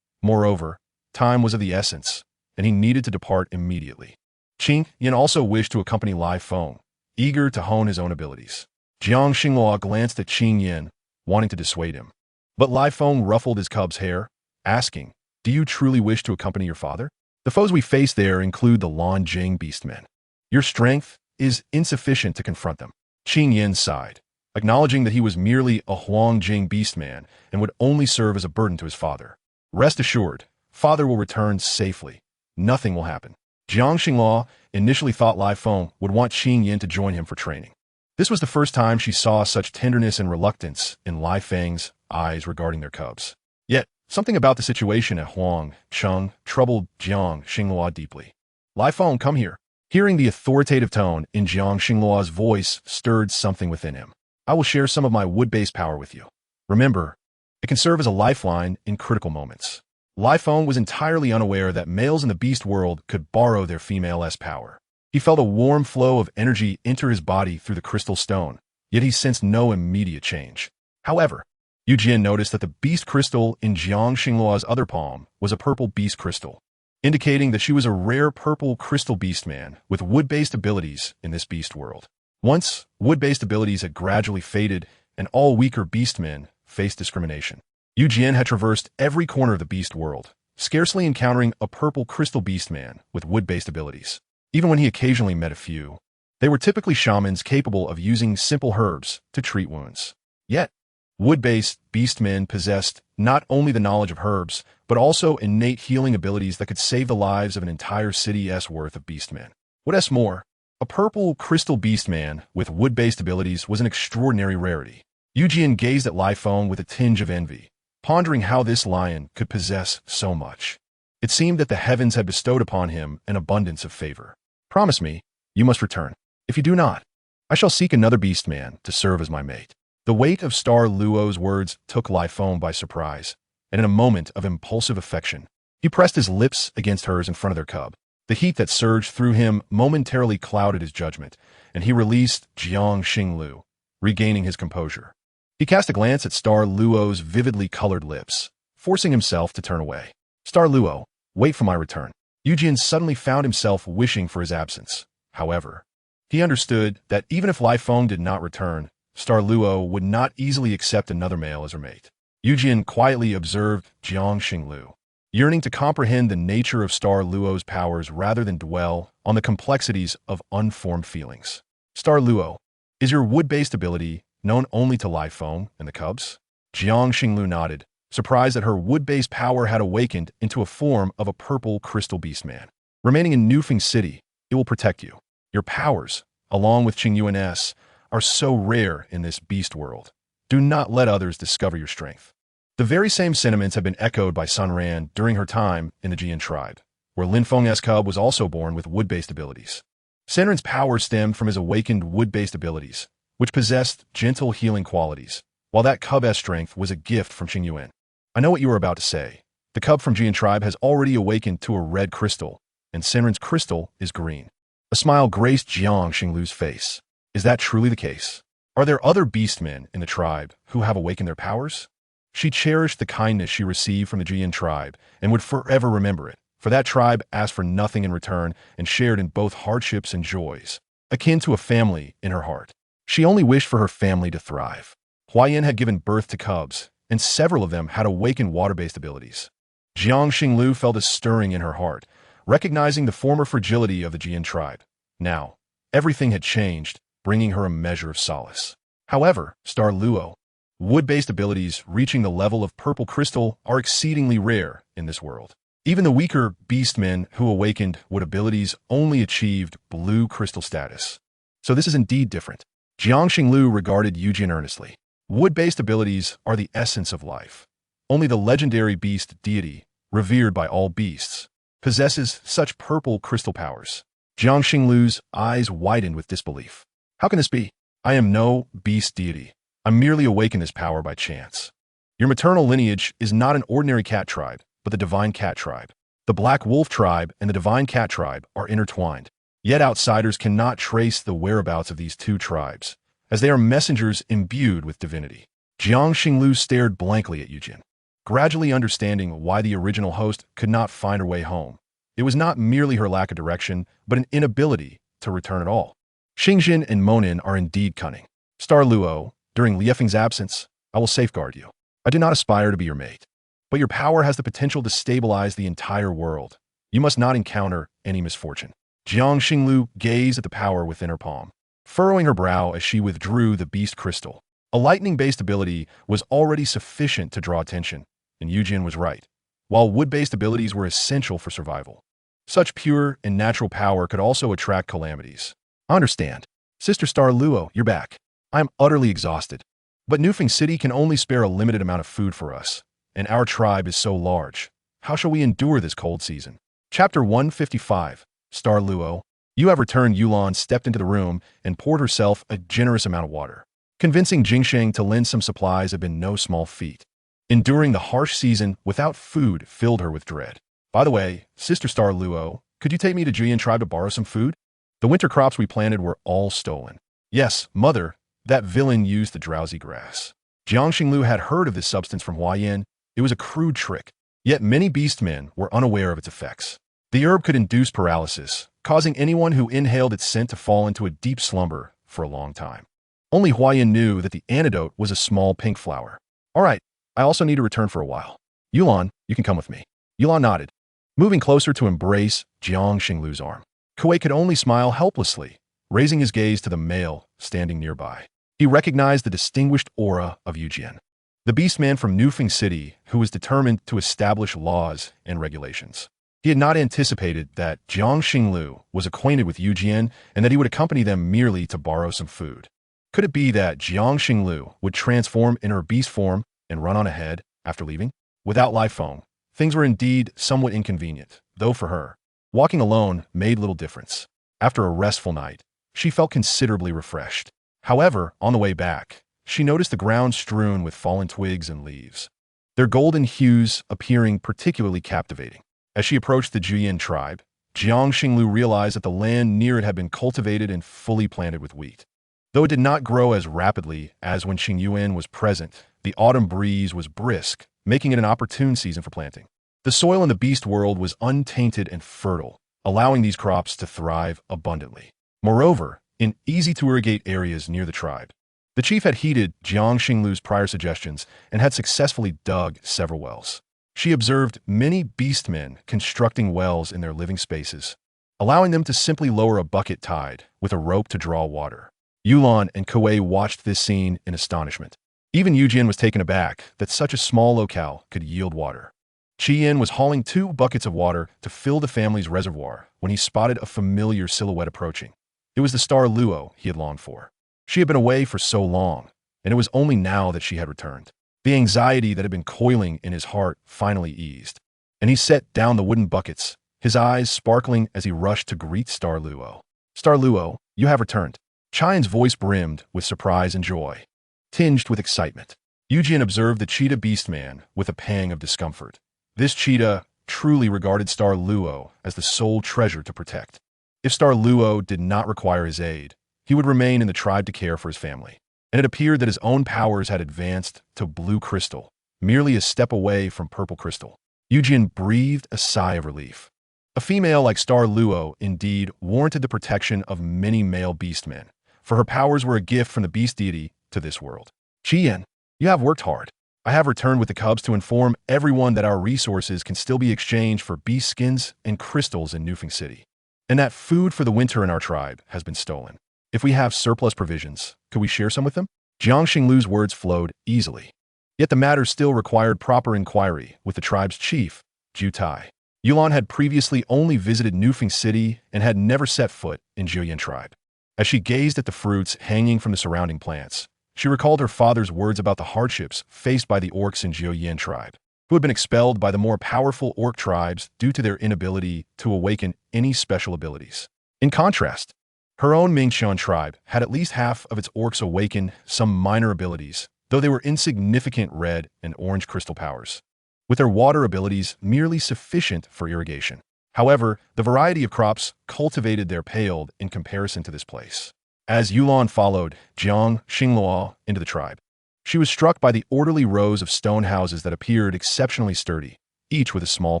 Moreover, time was of the essence, and he needed to depart immediately. Qing Yin also wished to accompany Lai Feng, eager to hone his own abilities. Jiang Xingluo glanced at Qing Yin, wanting to dissuade him. But Lai Feng ruffled his cub's hair, asking, Do you truly wish to accompany your father? The foes we face there include the Lan Jing beastmen. Your strength is insufficient to confront them. Qing Yin sighed, acknowledging that he was merely a Huang Jing beastman and would only serve as a burden to his father. Rest assured, father will return safely. Nothing will happen. Jiang Xingluo initially thought Lai Feng would want Qing Yin to join him for training. This was the first time she saw such tenderness and reluctance in Lai Feng's eyes regarding their cubs. Yet, something about the situation at Huangcheng troubled Jiang Xingluo deeply. Lai Feng, come here. Hearing the authoritative tone in Jiang Xingluo's voice stirred something within him. I will share some of my wood-based power with you. Remember, it can serve as a lifeline in critical moments. Lai Feng was entirely unaware that males in the beast world could borrow their female-s power. He felt a warm flow of energy enter his body through the crystal stone, yet he sensed no immediate change. However, Yu Jian noticed that the beast crystal in Jiang Xingluo's other palm was a purple beast crystal, indicating that she was a rare purple crystal beastman with wood-based abilities in this beast world. Once, wood-based abilities had gradually faded, and all weaker beastmen faced discrimination. Yu Jian had traversed every corner of the beast world, scarcely encountering a purple crystal beastman with wood-based abilities. Even when he occasionally met a few, they were typically shamans capable of using simple herbs to treat wounds. Yet, wood-based beastmen possessed not only the knowledge of herbs, but also innate healing abilities that could save the lives of an entire city's worth of beastmen. What's more, a purple crystal beastman with wood-based abilities was an extraordinary rarity. Yu Jian gazed at Lai Feng with a tinge of envy, pondering how this lion could possess so much. It seemed that the heavens had bestowed upon him an abundance of favor. Promise me, you must return. If you do not, I shall seek another beastman to serve as my mate. The weight of Star Luo's words took Lai Feng by surprise, and in a moment of impulsive affection, he pressed his lips against hers in front of their cub. The heat that surged through him momentarily clouded his judgment, and he released Jiang Xinglu, regaining his composure. He cast a glance at Star Luo's vividly colored lips, forcing himself to turn away. Star Luo, wait for my return. Eugen suddenly found himself wishing for his absence. However, he understood that even if Lai Feng did not return, Star Luo would not easily accept another male as her mate. Eugen quietly observed Jiang Xinglu, yearning to comprehend the nature of Star Luo's powers rather than dwell on the complexities of unformed feelings. Star Luo, is your wood-based ability known only to Lai Feng and the cubs? Jiang Xinglu nodded, surprised that her wood-based power had awakened into a form of a purple crystal beastman. Remaining in Nufeng City, it will protect you. Your powers, along with Qingyuan's, are so rare in this beast world. Do not let others discover your strength. The very same sentiments have been echoed by Sun Ran during her time in the Jian tribe, where Lin Feng's cub was also born with wood-based abilities. Senran's power stemmed from his awakened wood-based abilities, which possessed gentle healing qualities, while that cub's strength was a gift from Qingyuan. I know what you are about to say. The cub from Jian tribe has already awakened to a red crystal, and Senran's crystal is green. A smile graced Jiang Xinglu's face. Is that truly the case? Are there other beastmen in the tribe who have awakened their powers? She cherished the kindness she received from the Jian tribe and would forever remember it, for that tribe asked for nothing in return and shared in both hardships and joys, akin to a family in her heart. She only wished for her family to thrive. Huayan had given birth to cubs, and several of them had awakened water-based abilities. Jiang Xinglu felt a stirring in her heart, recognizing the former fragility of the Jian tribe. Now, everything had changed, bringing her a measure of solace. However, Star Luo, wood-based abilities reaching the level of purple crystal are exceedingly rare in this world. Even the weaker beastmen who awakened wood abilities only achieved blue crystal status. So this is indeed different. Jiang Xinglu regarded Eugen earnestly. Wood-based abilities are the essence of life. Only the legendary beast deity, revered by all beasts, possesses such purple crystal powers. Jiang Xinglu's eyes widened with disbelief. How can this be? I am no beast deity. I merely awakened this power by chance. Your maternal lineage is not an ordinary cat tribe, but the divine cat tribe. The black wolf tribe and the divine cat tribe are intertwined. Yet outsiders cannot trace the whereabouts of these two tribes, as they are messengers imbued with divinity. Jiang Xinglu stared blankly at Eugen, gradually understanding why the original host could not find her way home. It was not merely her lack of direction, but an inability to return at all. Xingjin and Monin are indeed cunning. Star Luo, during Liefeng's absence, I will safeguard you. I do not aspire to be your mate, but your power has the potential to stabilize the entire world. You must not encounter any misfortune. Jiang Xinglu gazed at the power within her palm, furrowing her brow as she withdrew the beast crystal. A lightning-based ability was already sufficient to draw attention, and Eugen was right. While wood-based abilities were essential for survival, such pure and natural power could also attract calamities. I understand. Sister Star Luo, you're back. I am utterly exhausted. But Nufeng City can only spare a limited amount of food for us, and our tribe is so large. How shall we endure this cold season? Chapter 155. Star Luo, you have returned. Yulan stepped into the room and poured herself a generous amount of water. Convincing Jingsheng to lend some supplies had been no small feat. Enduring the harsh season without food filled her with dread. By the way, Sister Star Luo, could you take me to Jian tribe to borrow some food? The winter crops we planted were all stolen. Yes, mother, that villain used the drowsy grass. Jiang Xinglu had heard of this substance from Huayan. It was a crude trick, yet many beastmen were unaware of its effects. The herb could induce paralysis, causing anyone who inhaled its scent to fall into a deep slumber for a long time. Only Huayan knew that the antidote was a small pink flower. All right, I also need to return for a while. Yulan, you can come with me. Yulan nodded, moving closer to embrace Jiang Xinglu's arm. Kuei could only smile helplessly, raising his gaze to the male standing nearby. He recognized the distinguished aura of Eugen, the beastman from Nufeng City who was determined to establish laws and regulations. He had not anticipated that Jiang Xinglu was acquainted with Eugen and that he would accompany them merely to borrow some food. Could it be that Jiang Xinglu would transform in her beast form and run on ahead after leaving? Without Lai Feng, things were indeed somewhat inconvenient, though for her, walking alone made little difference. After a restful night, she felt considerably refreshed. However, on the way back, she noticed the ground strewn with fallen twigs and leaves, their golden hues appearing particularly captivating. As she approached the Jian tribe, Jiang Xinglu realized that the land near it had been cultivated and fully planted with wheat. Though it did not grow as rapidly as when Xingyuan was present, the autumn breeze was brisk, making it an opportune season for planting. The soil in the beast world was untainted and fertile, allowing these crops to thrive abundantly. Moreover, in easy-to-irrigate areas near the tribe, the chief had heeded Jiang Xinglu's prior suggestions and had successfully dug several wells. She observed many beastmen constructing wells in their living spaces, allowing them to simply lower a bucket tied with a rope to draw water. Yulan and Kuei watched this scene in astonishment. Even Yujian was taken aback that such a small locale could yield water. Qian was hauling 2 buckets of water to fill the family's reservoir when he spotted a familiar silhouette approaching. It was the star Luo he had longed for. She had been away for so long, and it was only now that she had returned. The anxiety that had been coiling in his heart finally eased, and he set down the wooden buckets, his eyes sparkling as he rushed to greet Star Luo. Star Luo, you have returned. Qian's voice brimmed with surprise and joy, tinged with excitement. Yujian observed the cheetah beastman with a pang of discomfort. This cheetah truly regarded Star Luo as the sole treasure to protect. If Star Luo did not require his aid, he would remain in the tribe to care for his family. And it appeared that his own powers had advanced to blue crystal, merely a step away from purple crystal. Yujian breathed a sigh of relief. A female like Star Luo indeed warranted the protection of many male beastmen, for her powers were a gift from the beast deity to this world. Qian, you have worked hard. I have returned with the cubs to inform everyone that our resources can still be exchanged for beast skins and crystals in Nufeng City, and that food for the winter in our tribe has been stolen. If we have surplus provisions, could we share some with them? Jiang Xinglu's words flowed easily. Yet the matter still required proper inquiry with the tribe's chief, Ju Tai. Yulan had previously only visited Nufeng City and had never set foot in Jiuyan tribe. As she gazed at the fruits hanging from the surrounding plants, she recalled her father's words about the hardships faced by the orcs in Jiuyan tribe, who had been expelled by the more powerful orc tribes due to their inability to awaken any special abilities. In contrast, her own Mingqian tribe had at least half of its orcs awaken some minor abilities, though they were insignificant red and orange crystal powers, with their water abilities merely sufficient for irrigation. However, the variety of crops cultivated there paled in comparison to this place. As Yulan followed Jiang Xingluo into the tribe, she was struck by the orderly rows of stone houses that appeared exceptionally sturdy, each with a small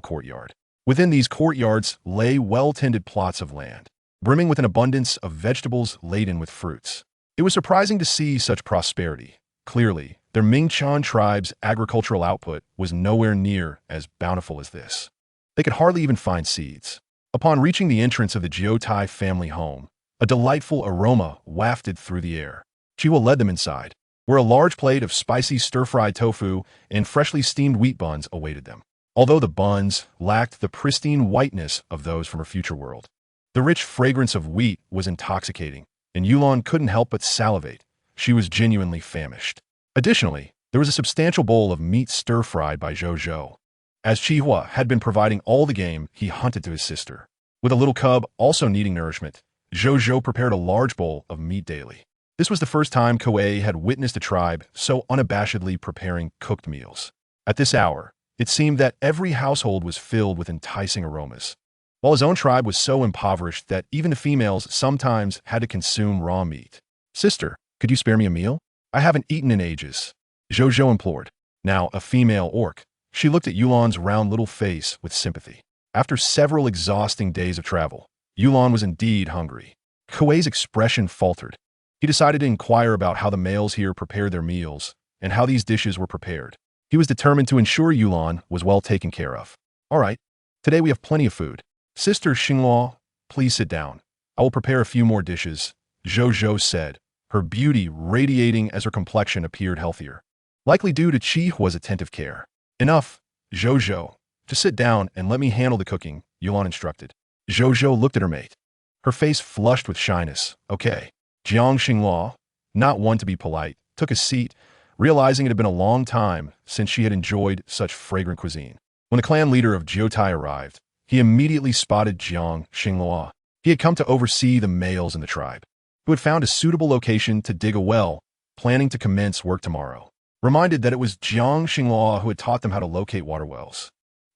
courtyard. Within these courtyards lay well-tended plots of land, brimming with an abundance of vegetables laden with fruits. It was surprising to see such prosperity. Clearly, their Mingqian tribe's agricultural output was nowhere near as bountiful as this. They could hardly even find seeds. Upon reaching the entrance of the Jiutai family home, a delightful aroma wafted through the air. Chiwa led them inside, where a large plate of spicy stir-fried tofu and freshly steamed wheat buns awaited them. Although the buns lacked the pristine whiteness of those from her future world, the rich fragrance of wheat was intoxicating, and Yulan couldn't help but salivate. She was genuinely famished. Additionally, there was a substantial bowl of meat stir-fried by Zhou. As Chihua had been providing all the game he hunted to his sister, with a little cub also needing nourishment, Zhou prepared a large bowl of meat daily. This was the first time Kuei had witnessed a tribe so unabashedly preparing cooked meals. At this hour, it seemed that every household was filled with enticing aromas, while his own tribe was so impoverished that even the females sometimes had to consume raw meat. Sister, could you spare me a meal? I haven't eaten in ages, Zhou implored. Now a female orc, she looked at Yulan's round little face with sympathy. After several exhausting days of travel, Yulan was indeed hungry. Kuei's expression faltered. He decided to inquire about how the males here prepared their meals and how these dishes were prepared. He was determined to ensure Yulan was well taken care of. All right, today we have plenty of food. Sister Xingluo, please sit down. I will prepare a few more dishes, Zhou said, her beauty radiating as her complexion appeared healthier, likely due to Chihua's attentive care. Enough, Zhou. Just sit down and let me handle the cooking, Yulan instructed. Zhou looked at her mate, her face flushed with shyness. Okay. Jiang Xingluo, not one to be polite, took a seat, realizing it had been a long time since she had enjoyed such fragrant cuisine. When the clan leader of Jiutai arrived, he immediately spotted Jiang Xingluo. He had come to oversee the males in the tribe, who had found a suitable location to dig a well, planning to commence work tomorrow. Reminded that it was Jiang Xingluo who had taught them how to locate water wells,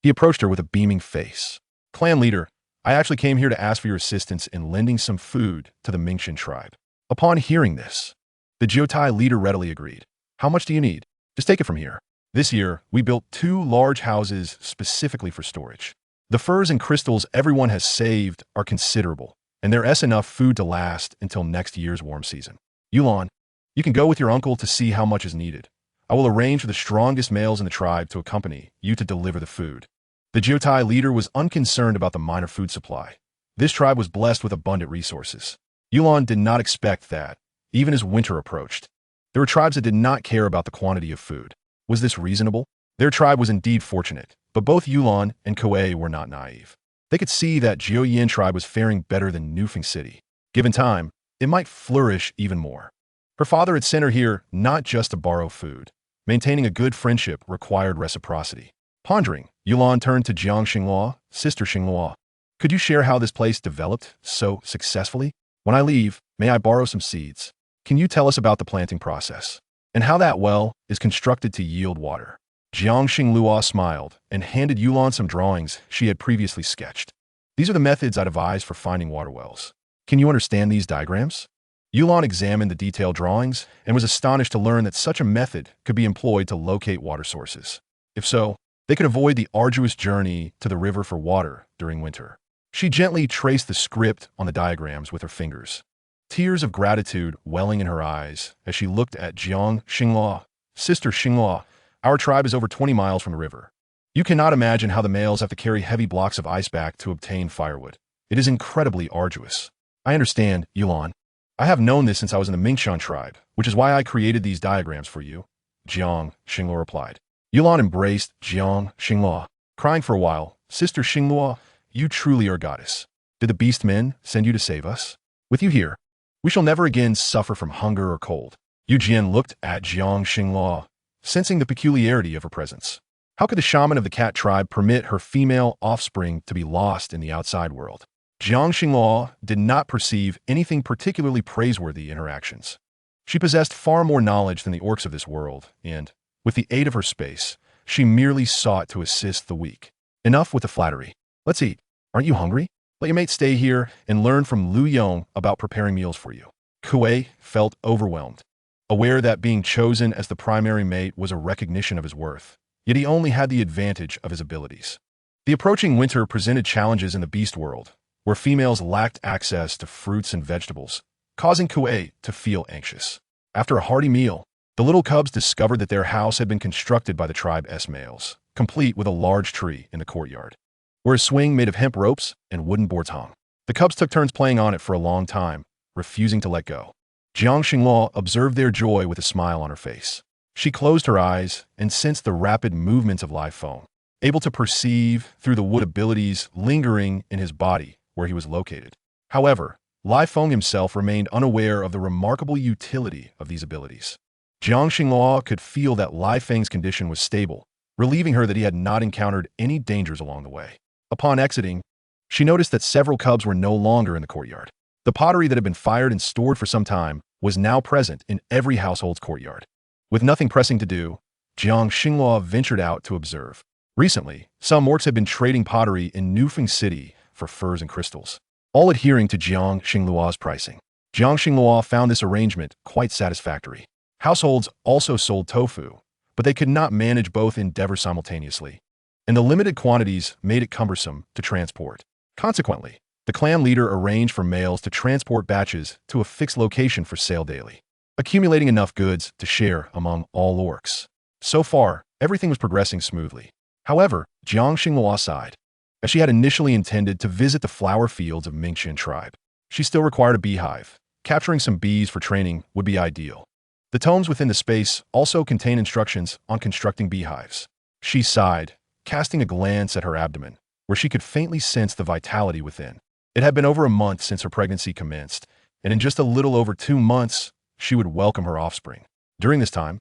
he approached her with a beaming face. Clan leader, I actually came here to ask for your assistance in lending some food to the Mingqian tribe. Upon hearing this, the Jiutai leader readily agreed. How much do you need? Just take it from here. This year, we built 2 large houses specifically for storage. The furs and crystals everyone has saved are considerable, and there's enough food to last until next year's warm season. Yulon, you can go with your uncle to see how much is needed. I will arrange for the strongest males in the tribe to accompany you to deliver the food. The Jiotai leader was unconcerned about the minor food supply. This tribe was blessed with abundant resources. Yulon did not expect that, even as winter approached. There were tribes that did not care about the quantity of food. Was this reasonable? Their tribe was indeed fortunate, but both Yulon and Kuei were not naive. They could see that Jiuyin tribe was faring better than Nufeng City. Given time, it might flourish even more. Her father had sent her here not just to borrow food. Maintaining a good friendship required reciprocity. Pondering, Yulon turned to Jiang Xinghua, Sister Xinghua. Could you share how this place developed so successfully? When I leave, may I borrow some seeds? Can you tell us about the planting process? And how that well is constructed to yield water? Jiang Xinghua smiled and handed Yulon some drawings she had previously sketched. These are the methods I devised for finding water wells. Can you understand these diagrams? Yulon examined the detailed drawings and was astonished to learn that such a method could be employed to locate water sources. If so, they could avoid the arduous journey to the river for water during winter. She gently traced the script on the diagrams with her fingers, tears of gratitude welling in her eyes as she looked at Jiang Xinghua. Sister Xinghua, our tribe is over 20 miles from the river. You cannot imagine how the males have to carry heavy blocks of ice back to obtain firewood. It is incredibly arduous. I understand, Yulon. I have known this since I was in the Mingshan tribe, which is why I created these diagrams for you, Jiang Xinghua replied. Yulon embraced Jiang Xinghua, crying for a while. Sister Xinghua, you truly are a goddess. Did the beast men send you to save us? With you here, we shall never again suffer from hunger or cold. Yu Jian looked at Jiang Xinghua, sensing the peculiarity of her presence. How could the shaman of the cat tribe permit her female offspring to be lost in the outside world? Jiang Xinghua did not perceive anything particularly praiseworthy in her actions. She possessed far more knowledge than the orcs of this world, and, with the aid of her space, she merely sought to assist the weak. Enough with the flattery. Let's eat. Aren't you hungry? Let your mate stay here and learn from Lu Yong about preparing meals for you. Kuei felt overwhelmed, aware that being chosen as the primary mate was a recognition of his worth, yet he only had the advantage of his abilities. The approaching winter presented challenges in the beast world, where females lacked access to fruits and vegetables, causing Kuei to feel anxious. After a hearty meal, the little cubs discovered that their house had been constructed by the tribe's males, complete with a large tree in the courtyard, where a swing made of hemp ropes and wooden boards hung. The cubs took turns playing on it for a long time, refusing to let go. Jiang Xinghua observed their joy with a smile on her face. She closed her eyes and sensed the rapid movements of live foam, able to perceive through the wood abilities lingering in his body where he was located. However, Lai Feng himself remained unaware of the remarkable utility of these abilities. Jiang Xinghua could feel that Lai Feng's condition was stable, relieving her that he had not encountered any dangers along the way. Upon exiting, she noticed that several cubs were no longer in the courtyard. The pottery that had been fired and stored for some time was now present in every household's courtyard. With nothing pressing to do, Jiang Xinghua ventured out to observe. Recently, some orcs had been trading pottery in Nufeng City for furs and crystals, all adhering to Jiang Xinghua's pricing. Jiang Xinghua found this arrangement quite satisfactory. Households also sold tofu, but they could not manage both endeavors simultaneously, and the limited quantities made it cumbersome to transport. Consequently, the clan leader arranged for males to transport batches to a fixed location for sale daily, accumulating enough goods to share among all orcs. So far, everything was progressing smoothly. However, Jiang Xinghua sighed, as she had initially intended to visit the flower fields of Mingshan tribe. She still required a beehive. Capturing some bees for training would be ideal. The tomes within the space also contain instructions on constructing beehives. She sighed, casting a glance at her abdomen, where she could faintly sense the vitality within. It had been over a month since her pregnancy commenced, and in just a little over 2 months, she would welcome her offspring. During this time,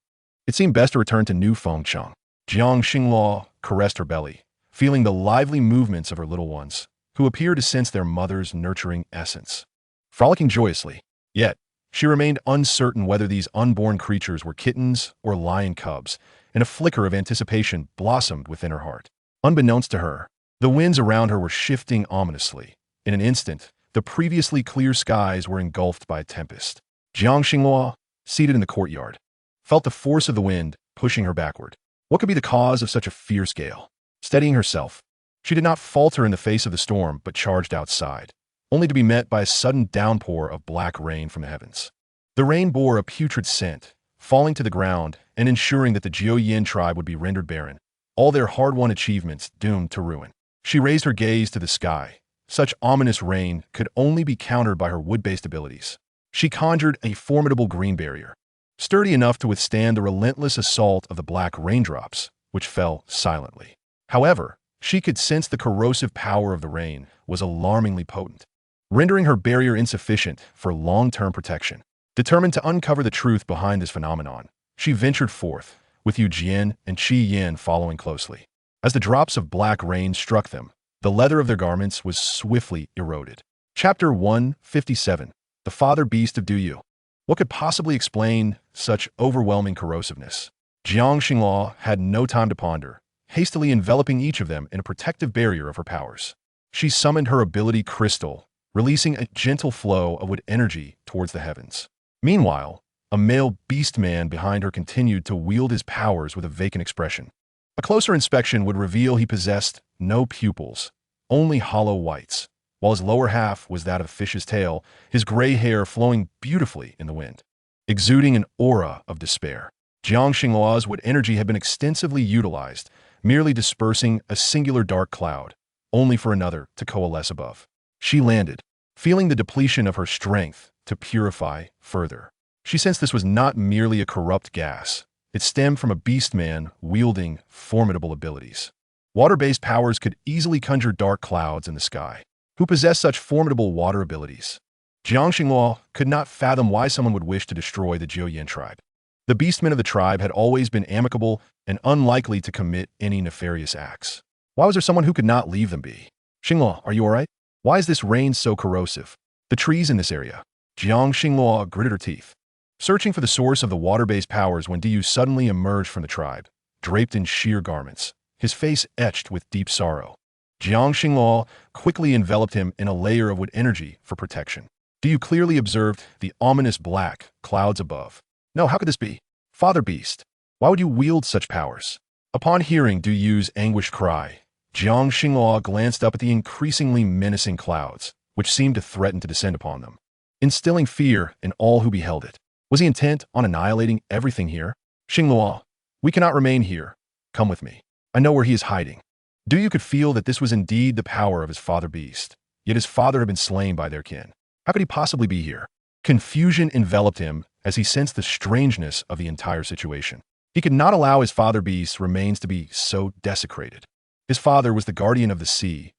it seemed best to return to New Fengcheng. Jiang Xinghua caressed her belly, feeling the lively movements of her little ones, who appeared to sense their mother's nurturing essence. Frolicking joyously, yet, she remained uncertain whether these unborn creatures were kittens or lion cubs, and a flicker of anticipation blossomed within her heart. Unbeknownst to her, the winds around her were shifting ominously. In an instant, the previously clear skies were engulfed by a tempest. Jiang Xinghua, seated in the courtyard, felt the force of the wind pushing her backward. What could be the cause of such a fierce gale? Steadying herself, she did not falter in the face of the storm, but charged outside, only to be met by a sudden downpour of black rain from the heavens. The rain bore a putrid scent, falling to the ground and ensuring that the Jiu-Yin tribe would be rendered barren, all their hard-won achievements doomed to ruin. She raised her gaze to the sky. Such ominous rain could only be countered by her wood-based abilities. She conjured a formidable green barrier, sturdy enough to withstand the relentless assault of the black raindrops, which fell silently. However, she could sense the corrosive power of the rain was alarmingly potent, rendering her barrier insufficient for long-term protection. Determined to uncover the truth behind this phenomenon, she ventured forth, with Yu Jian and Qi Yin following closely. As the drops of black rain struck them, the leather of their garments was swiftly eroded. Chapter 157. The Father Beast of Duyu. What could possibly explain such overwhelming corrosiveness? Jiang Xinghua had no time to ponder, hastily enveloping each of them in a protective barrier of her powers. She summoned her ability crystal, releasing a gentle flow of wood energy towards the heavens. Meanwhile, a male beast man behind her continued to wield his powers with a vacant expression. A closer inspection would reveal he possessed no pupils, only hollow whites, while his lower half was that of a fish's tail, his gray hair flowing beautifully in the wind, exuding an aura of despair. Jiang Xinghua's wood energy had been extensively utilized, merely dispersing a singular dark cloud, only for another to coalesce above. She landed, feeling the depletion of her strength to purify further. She sensed this was not merely a corrupt gas. It stemmed from a beast man wielding formidable abilities. Water-based powers could easily conjure dark clouds in the sky. Who possessed such formidable water abilities? Jiang Xinghua could not fathom why someone would wish to destroy the Jiu-Yin tribe. The beastmen of the tribe had always been amicable and unlikely to commit any nefarious acts. Why was there someone who could not leave them be? Xinghua, are you alright? Why is this rain so corrosive? The trees in this area. Jiang Xinghua gritted her teeth, searching for the source of the water-based powers when Diyu suddenly emerged from the tribe, draped in sheer garments, his face etched with deep sorrow. Jiang Xinghua quickly enveloped him in a layer of wood energy for protection. Diyu clearly observed the ominous black clouds above. No, how could this be? Father Beast, why would you wield such powers? Upon hearing Duyu's anguished cry, Jiang Xinghua glanced up at the increasingly menacing clouds, which seemed to threaten to descend upon them, instilling fear in all who beheld it. Was he intent on annihilating everything here? Xinghua, we cannot remain here. Come with me. I know where he is hiding. Duyu could feel that this was indeed the power of his father beast, yet his father had been slain by their kin. How could he possibly be here? Confusion enveloped him as he sensed the strangeness of the entire situation. He could not allow his father beast's remains to be so desecrated. His father was the guardian of the sea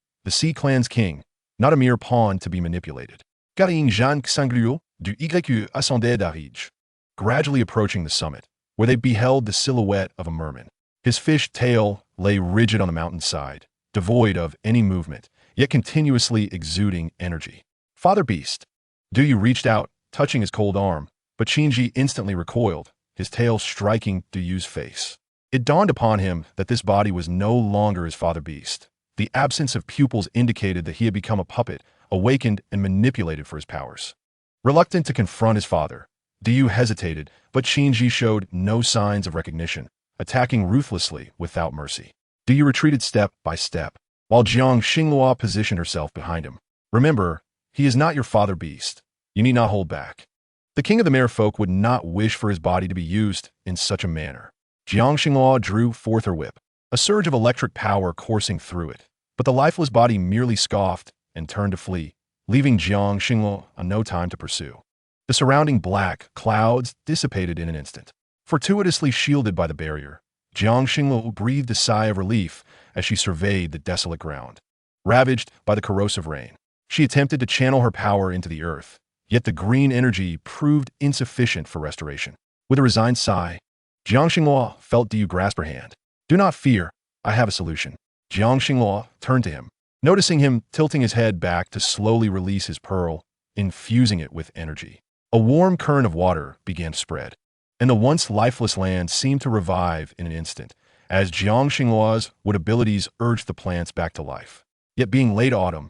clan's king, not a mere pawn to be manipulated. Garing Jean Xangluo du YU ascendait d'Arige. Gradually approaching the summit, where they beheld the silhouette of a merman. His fish tail lay rigid on the mountainside, devoid of any movement, yet continuously exuding energy. Father Beast. Duyu reached out, touching his cold arm, but Qinji instantly recoiled, his tail striking Duyu's face. It dawned upon him that this body was no longer his father beast. The absence of pupils indicated that he had become a puppet, awakened and manipulated for his powers. Reluctant to confront his father, Diyu hesitated, but Qinji showed no signs of recognition, attacking ruthlessly without mercy. Diyu retreated step by step, while Jiang Xinghua positioned herself behind him. Remember, he is not your father beast. You need not hold back. The king of the merfolk would not wish for his body to be used in such a manner. Jiang Xinghua drew forth her whip, a surge of electric power coursing through it, but the lifeless body merely scoffed and turned to flee, leaving Jiang Xinghua no time to pursue. The surrounding black clouds dissipated in an instant. Fortuitously shielded by the barrier, Jiang Xinghua breathed a sigh of relief as she surveyed the desolate ground. Ravaged by the corrosive rain, she attempted to channel her power into the earth, yet the green energy proved insufficient for restoration. With a resigned sigh, Jiang Xinghua felt Diyu grasp her hand. Do not fear, I have a solution. Jiang Xinghua turned to him, noticing him tilting his head back to slowly release his pearl, infusing it with energy. A warm current of water began to spread, and the once lifeless land seemed to revive in an instant, as Jiang Xinghua's wood abilities urged the plants back to life. Yet being late autumn,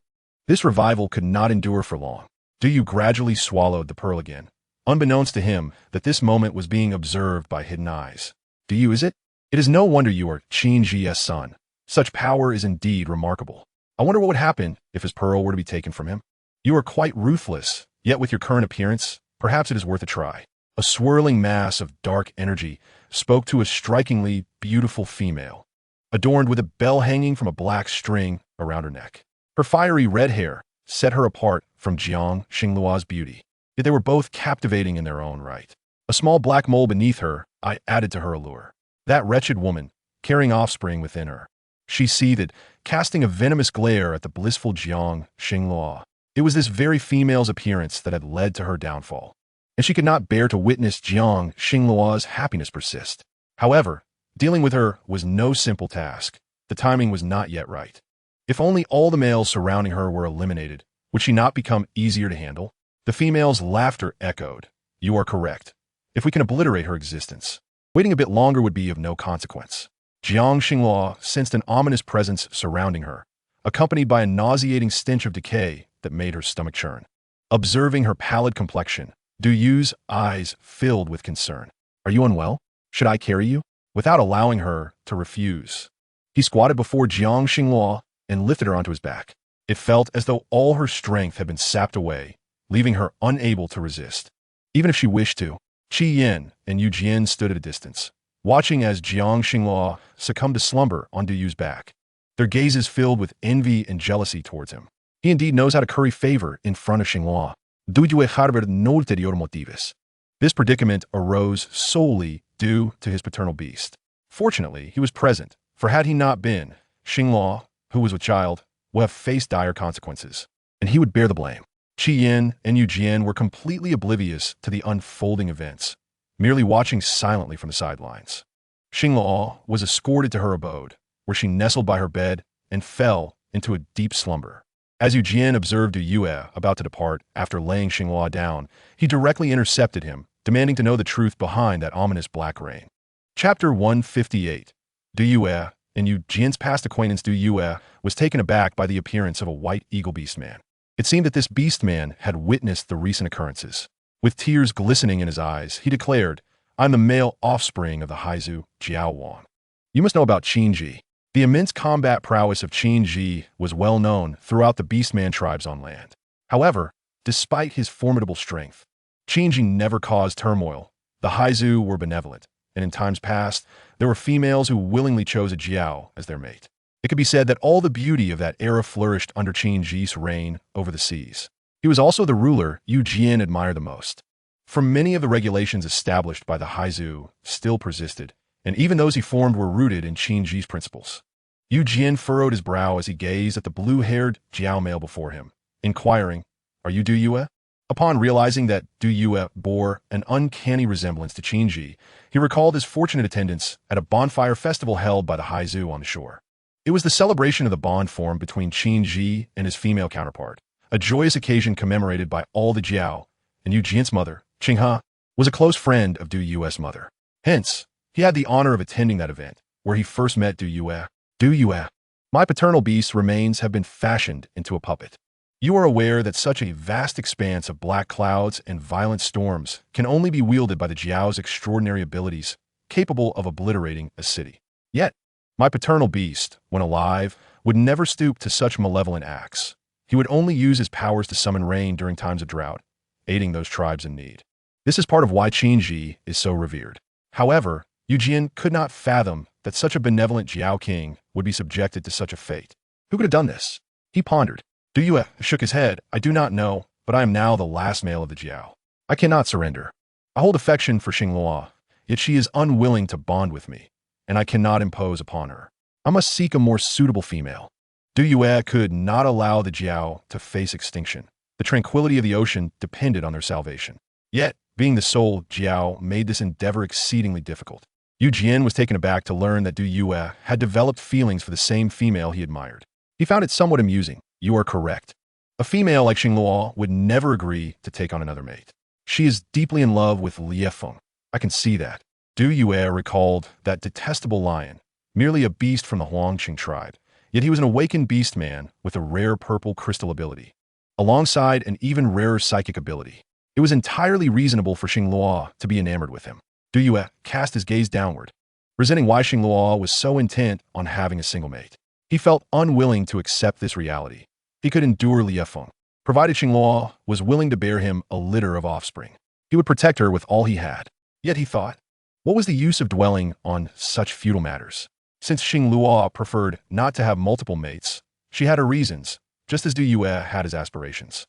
this revival could not endure for long. Duyu gradually swallowed the pearl again, unbeknownst to him that this moment was being observed by hidden eyes. Duyu, is it? It is no wonder you are Qin Ji's son. Such power is indeed remarkable. I wonder what would happen if his pearl were to be taken from him. You are quite ruthless, yet with your current appearance, perhaps it is worth a try. A swirling mass of dark energy spoke to a strikingly beautiful female, adorned with a bell hanging from a black string around her neck. Her fiery red hair set her apart from Jiang Xingluo's beauty, yet they were both captivating in their own right. A small black mole beneath her eye added to her allure. That wretched woman, carrying offspring within her. She seethed, casting a venomous glare at the blissful Jiang Xingluo. It was this very female's appearance that had led to her downfall, and she could not bear to witness Jiang Xingluo's happiness persist. However, dealing with her was no simple task. The timing was not yet right. If only all the males surrounding her were eliminated, would she not become easier to handle? The female's laughter echoed. You are correct. If we can obliterate her existence, waiting a bit longer would be of no consequence. Jiang Xingluo sensed an ominous presence surrounding her, accompanied by a nauseating stench of decay that made her stomach churn. Observing her pallid complexion, Du Yu's eyes filled with concern. Are you unwell? Should I carry you? Without allowing her to refuse, he squatted before Jiang Xingluo and lifted her onto his back. It felt as though all her strength had been sapped away, leaving her unable to resist. Even if she wished to, Qi Yin and Yu Jian stood at a distance, watching as Jiang Xingluo succumbed to slumber on Du Yu's back, their gazes filled with envy and jealousy towards him. He indeed knows how to curry favor in front of Xingluo. Du Yu harbored no ulterior motives. This predicament arose solely due to his paternal beast. Fortunately, he was present, for had he not been, Xingluo, who was with child, would have faced dire consequences, and he would bear the blame. Qi Yin and Yu Jian were completely oblivious to the unfolding events, merely watching silently from the sidelines. Xingluo was escorted to her abode, where she nestled by her bed and fell into a deep slumber. As Yu Jian observed Du Yue about to depart after laying Xingluo down, he directly intercepted him, demanding to know the truth behind that ominous black rain. Chapter 158. Du Yue and Yu Jian's past acquaintance Du Yue was taken aback by the appearance of a white eagle beastman. It seemed that this beastman had witnessed the recent occurrences. With tears glistening in his eyes, he declared, I'm the male offspring of the Haizu Jiao Wan. You must know about Qin Ji. The immense combat prowess of Qin Ji was well known throughout the beastman tribes on land. However, despite his formidable strength, Qin Ji never caused turmoil. The Haizu were benevolent, and in times past, there were females who willingly chose a Jiao as their mate. It could be said that all the beauty of that era flourished under Qin Ji's reign over the seas. He was also the ruler Yu Jian admired the most. For many of the regulations established by the Haizu still persisted, and even those he formed were rooted in Qin Ji's principles. Yu Jian furrowed his brow as he gazed at the blue-haired Jiao male before him, inquiring, Are you Du Yue? Upon realizing that Du Yue bore an uncanny resemblance to Qin Ji, he recalled his fortunate attendance at a bonfire festival held by the Haizu on the shore. It was the celebration of the bond formed between Qin Ji and his female counterpart, a joyous occasion commemorated by all the Jiao, and Yu Jian's mother, Qinghe, was a close friend of Du Yue's mother. Hence, he had the honor of attending that event, where he first met Du Yue. Du Yue, my paternal beast's remains have been fashioned into a puppet. You are aware that such a vast expanse of black clouds and violent storms can only be wielded by the Jiao's extraordinary abilities, capable of obliterating a city. Yet, my paternal beast, when alive, would never stoop to such malevolent acts. He would only use his powers to summon rain during times of drought, aiding those tribes in need. This is part of why Qin Ji is so revered. However, Yu Jian could not fathom that such a benevolent Jiao king would be subjected to such a fate. Who could have done this? He pondered. Du Yue shook his head. I do not know, but I am now the last male of the Jiao. I cannot surrender. I hold affection for Xingluo, yet she is unwilling to bond with me, and I cannot impose upon her. I must seek a more suitable female. Du Yue could not allow the Jiao to face extinction. The tranquility of the ocean depended on their salvation. Yet, being the sole Jiao made this endeavor exceedingly difficult. Yu Jian was taken aback to learn that Du Yue had developed feelings for the same female he admired. He found it somewhat amusing. You are correct. A female like Xingluo would never agree to take on another mate. She is deeply in love with Liefeng. I can see that. Du Yue recalled that detestable lion, merely a beast from the Huangqing tribe, yet he was an awakened beast man with a rare purple crystal ability, alongside an even rarer psychic ability. It was entirely reasonable for Xingluo to be enamored with him. Du Yue cast his gaze downward. resenting why Xingluo was so intent on having a single mate. He felt unwilling to accept this reality. He could endure Liefeng, provided Xingluo was willing to bear him a litter of offspring. He would protect her with all he had. Yet he thought, what was the use of dwelling on such futile matters? Since Xingluo preferred not to have multiple mates, she had her reasons, just as Du Yue had his aspirations.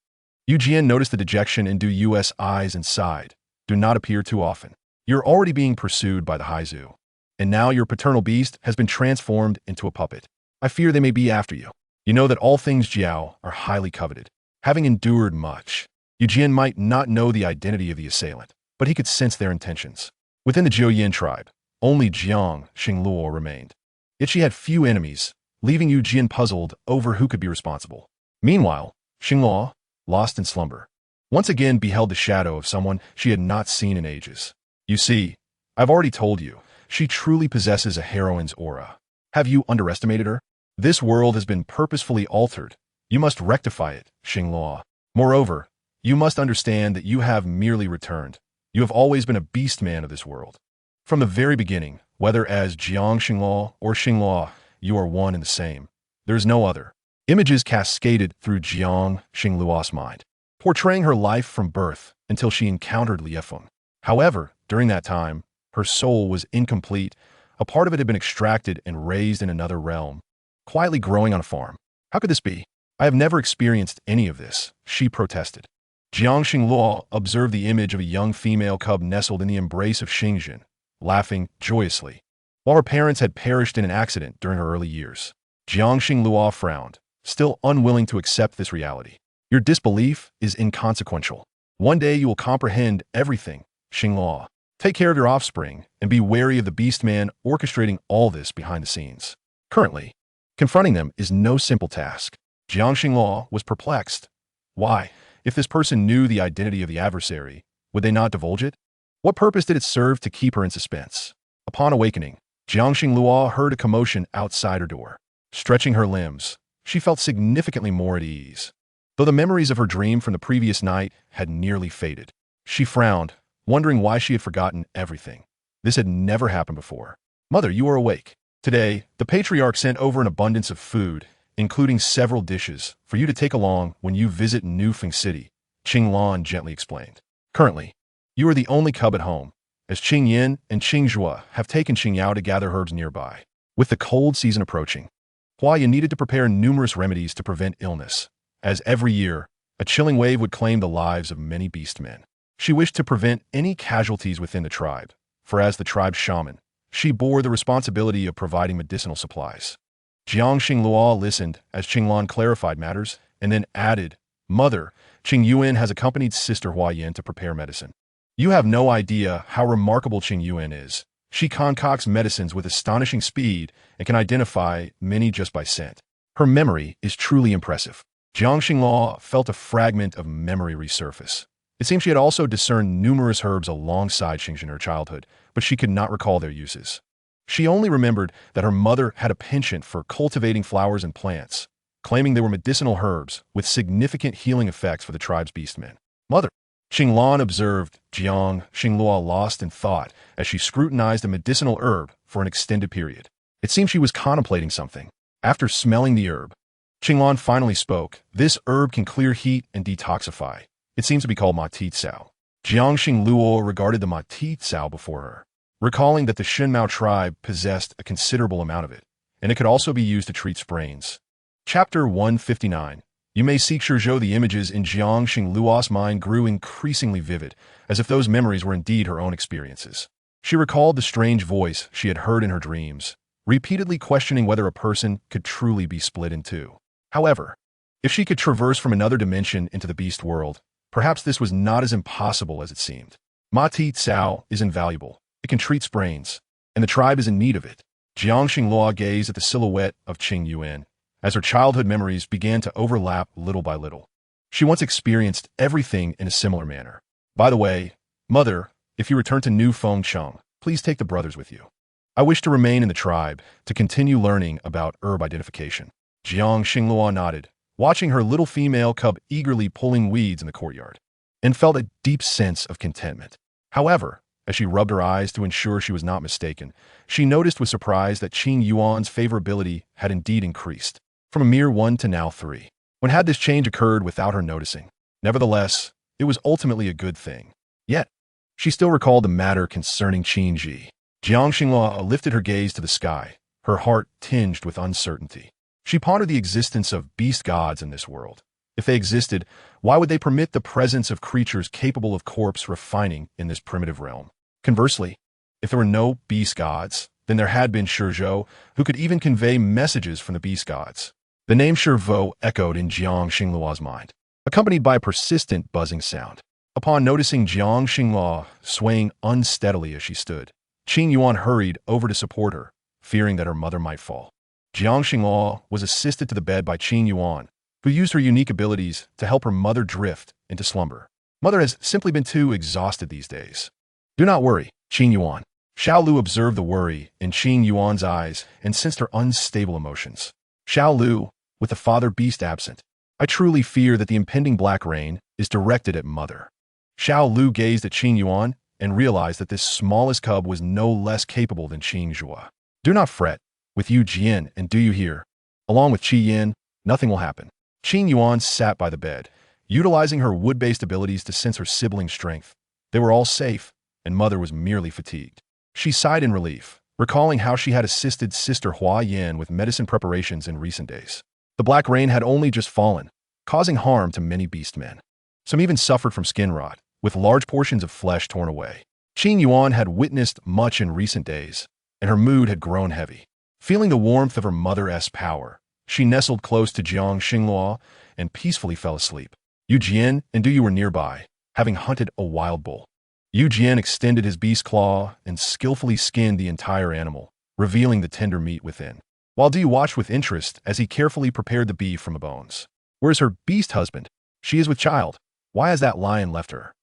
Yu Jian noticed the dejection in Du Yue's eyes and sighed. Do not appear too often. You're already being pursued by the Haizu. And now your paternal beast has been transformed into a puppet. I fear they may be after you. You know that all things Jiao are highly coveted. Having endured much, Yu Jian might not know the identity of the assailant, but he could sense their intentions. Within the Jiuyin tribe, only Jiang Xingluo remained. Yet she had few enemies, leaving Yu Jian puzzled over who could be responsible. Meanwhile, Xingluo, lost in slumber, once again beheld the shadow of someone she had not seen in ages. You see, I've already told you, she truly possesses a heroine's aura. Have you underestimated her? This world has been purposefully altered. You must rectify it, Xingluo. Moreover, you must understand that you have merely returned. You have always been a beast man of this world. From the very beginning, whether as Jiang Xingluo or Xingluo, you are one and the same. There is no other. Images cascaded through Jiang Xingluo's mind, portraying her life from birth until she encountered Liefeng. However, during that time, her soul was incomplete. A part of it had been extracted and raised in another realm, quietly growing on a farm. How could this be? I have never experienced any of this, she protested. Jiang Xingluo observed the image of a young female cub nestled in the embrace of Xingjin, laughing joyously. While her parents had perished in an accident during her early years, Jiang Xingluo frowned, still unwilling to accept this reality. Your disbelief is inconsequential. One day you will comprehend everything, Xingluo. Take care of your offspring and be wary of the beast man orchestrating all this behind the scenes. Currently, confronting them is no simple task. Jiang Xingluo was perplexed. Why? If this person knew the identity of the adversary, would they not divulge it? What purpose did it serve to keep her in suspense? Upon awakening, Jiang Xingluo heard a commotion outside her door. Stretching her limbs, she felt significantly more at ease. Though the memories of her dream from the previous night had nearly faded, she frowned, wondering why she had forgotten everything. This had never happened before. Mother, you are awake. Today, the patriarch sent over an abundance of food, including several dishes, for you to take along when you visit Nufeng City, Qinglan gently explained. Currently, you are the only cub at home, as Qing Yin and Qing Zhua have taken Qing Yao to gather herbs nearby. With the cold season approaching, Hua Yin needed to prepare numerous remedies to prevent illness, as every year, a chilling wave would claim the lives of many beastmen. She wished to prevent any casualties within the tribe, for as the tribe's shaman, she bore the responsibility of providing medicinal supplies. Jiang Xingluo listened as Qinglan clarified matters, and then added, Mother, Qing Yuan has accompanied Sister Hua Yin to prepare medicine. You have no idea how remarkable Qing Yuan is. She concocts medicines with astonishing speed and can identify many just by scent. Her memory is truly impressive. Jiang Xingluo felt a fragment of memory resurface. It seemed she had also discerned numerous herbs alongside Xingjin in her childhood, but she could not recall their uses. She only remembered that her mother had a penchant for cultivating flowers and plants, claiming they were medicinal herbs with significant healing effects for the tribe's beastmen. Mother, Qinglan observed Jiang Xingluo lost in thought as she scrutinized a medicinal herb for an extended period. It seemed she was contemplating something. After smelling the herb, Qinglan finally spoke. This herb can clear heat and detoxify. It seems to be called Matitsao. Jiang Xingluo regarded the Matitsao before her, recalling that the Shenmao tribe possessed a considerable amount of it, and it could also be used to treat sprains. Chapter 159. You may seek Shizhou. The images in Jiang Xingluo's mind grew increasingly vivid, as if those memories were indeed her own experiences. She recalled the strange voice she had heard in her dreams, repeatedly questioning whether a person could truly be split in two. However, if she could traverse from another dimension into the beast world, perhaps this was not as impossible as it seemed. Mati Tsao is invaluable. It can treat sprains, and the tribe is in need of it. Jiang Xingluo gazed at the silhouette of Qing Yuan, as her childhood memories began to overlap little by little. She once experienced everything in a similar manner. By the way, Mother, if you return to New Fengcheng, please take the brothers with you. I wish to remain in the tribe to continue learning about herb identification. Jiang Xingluo nodded, watching her little female cub eagerly pulling weeds in the courtyard, and felt a deep sense of contentment. However, As she rubbed her eyes to ensure she was not mistaken, she noticed with surprise that Qing Yuan's favorability had indeed increased, from a mere 1 to now 3. When had this change occurred without her noticing? Nevertheless, it was ultimately a good thing. Yet, she still recalled the matter concerning Qin Ji. Jiang Xinghua lifted her gaze to the sky, her heart tinged with uncertainty. She pondered the existence of beast gods in this world. If they existed, why would they permit the presence of creatures capable of corpse refining in this primitive realm? Conversely, if there were no beast gods, then there had been Shizhou, who could even convey messages from the beast gods. The name Shizhou echoed in Jiang Xinglua's mind, accompanied by a persistent buzzing sound. Upon noticing Jiang Xinghua swaying unsteadily as she stood, Qin Yuan hurried over to support her, fearing that her mother might fall. Jiang Xinghua was assisted to the bed by Qin Yuan, who used her unique abilities to help her mother drift into slumber. Mother has simply been too exhausted these days. Do not worry, Qin Yuan. Xiao Lu observed the worry in Qin Yuan's eyes and sensed her unstable emotions. Xiao Lu, with the father beast absent, I truly fear that the impending black rain is directed at mother. Xiao Lu gazed at Qin Yuan and realized that this smallest cub was no less capable than Qin Zhua. Do not fret. With Yu Jian and do you hear? Along with Qi Yin, nothing will happen. Qin Yuan sat by the bed, utilizing her wood-based abilities to sense her sibling's strength. They were all safe, and mother was merely fatigued. She sighed in relief, recalling how she had assisted Sister Hua Yin with medicine preparations in recent days. The black rain had only just fallen, causing harm to many beastmen. Some even suffered from skin rot, with large portions of flesh torn away. Qin Yuan had witnessed much in recent days, and her mood had grown heavy. Feeling the warmth of her mother's power, she nestled close to Jiang Xinghua and peacefully fell asleep. Yu Jian and Du were nearby, having hunted a wild bull. Yu Jian extended his beast claw and skillfully skinned the entire animal, revealing the tender meat within. While Du watched with interest as he carefully prepared the beef from the bones. Where's her beast husband? She is with child. Why has that lion left her?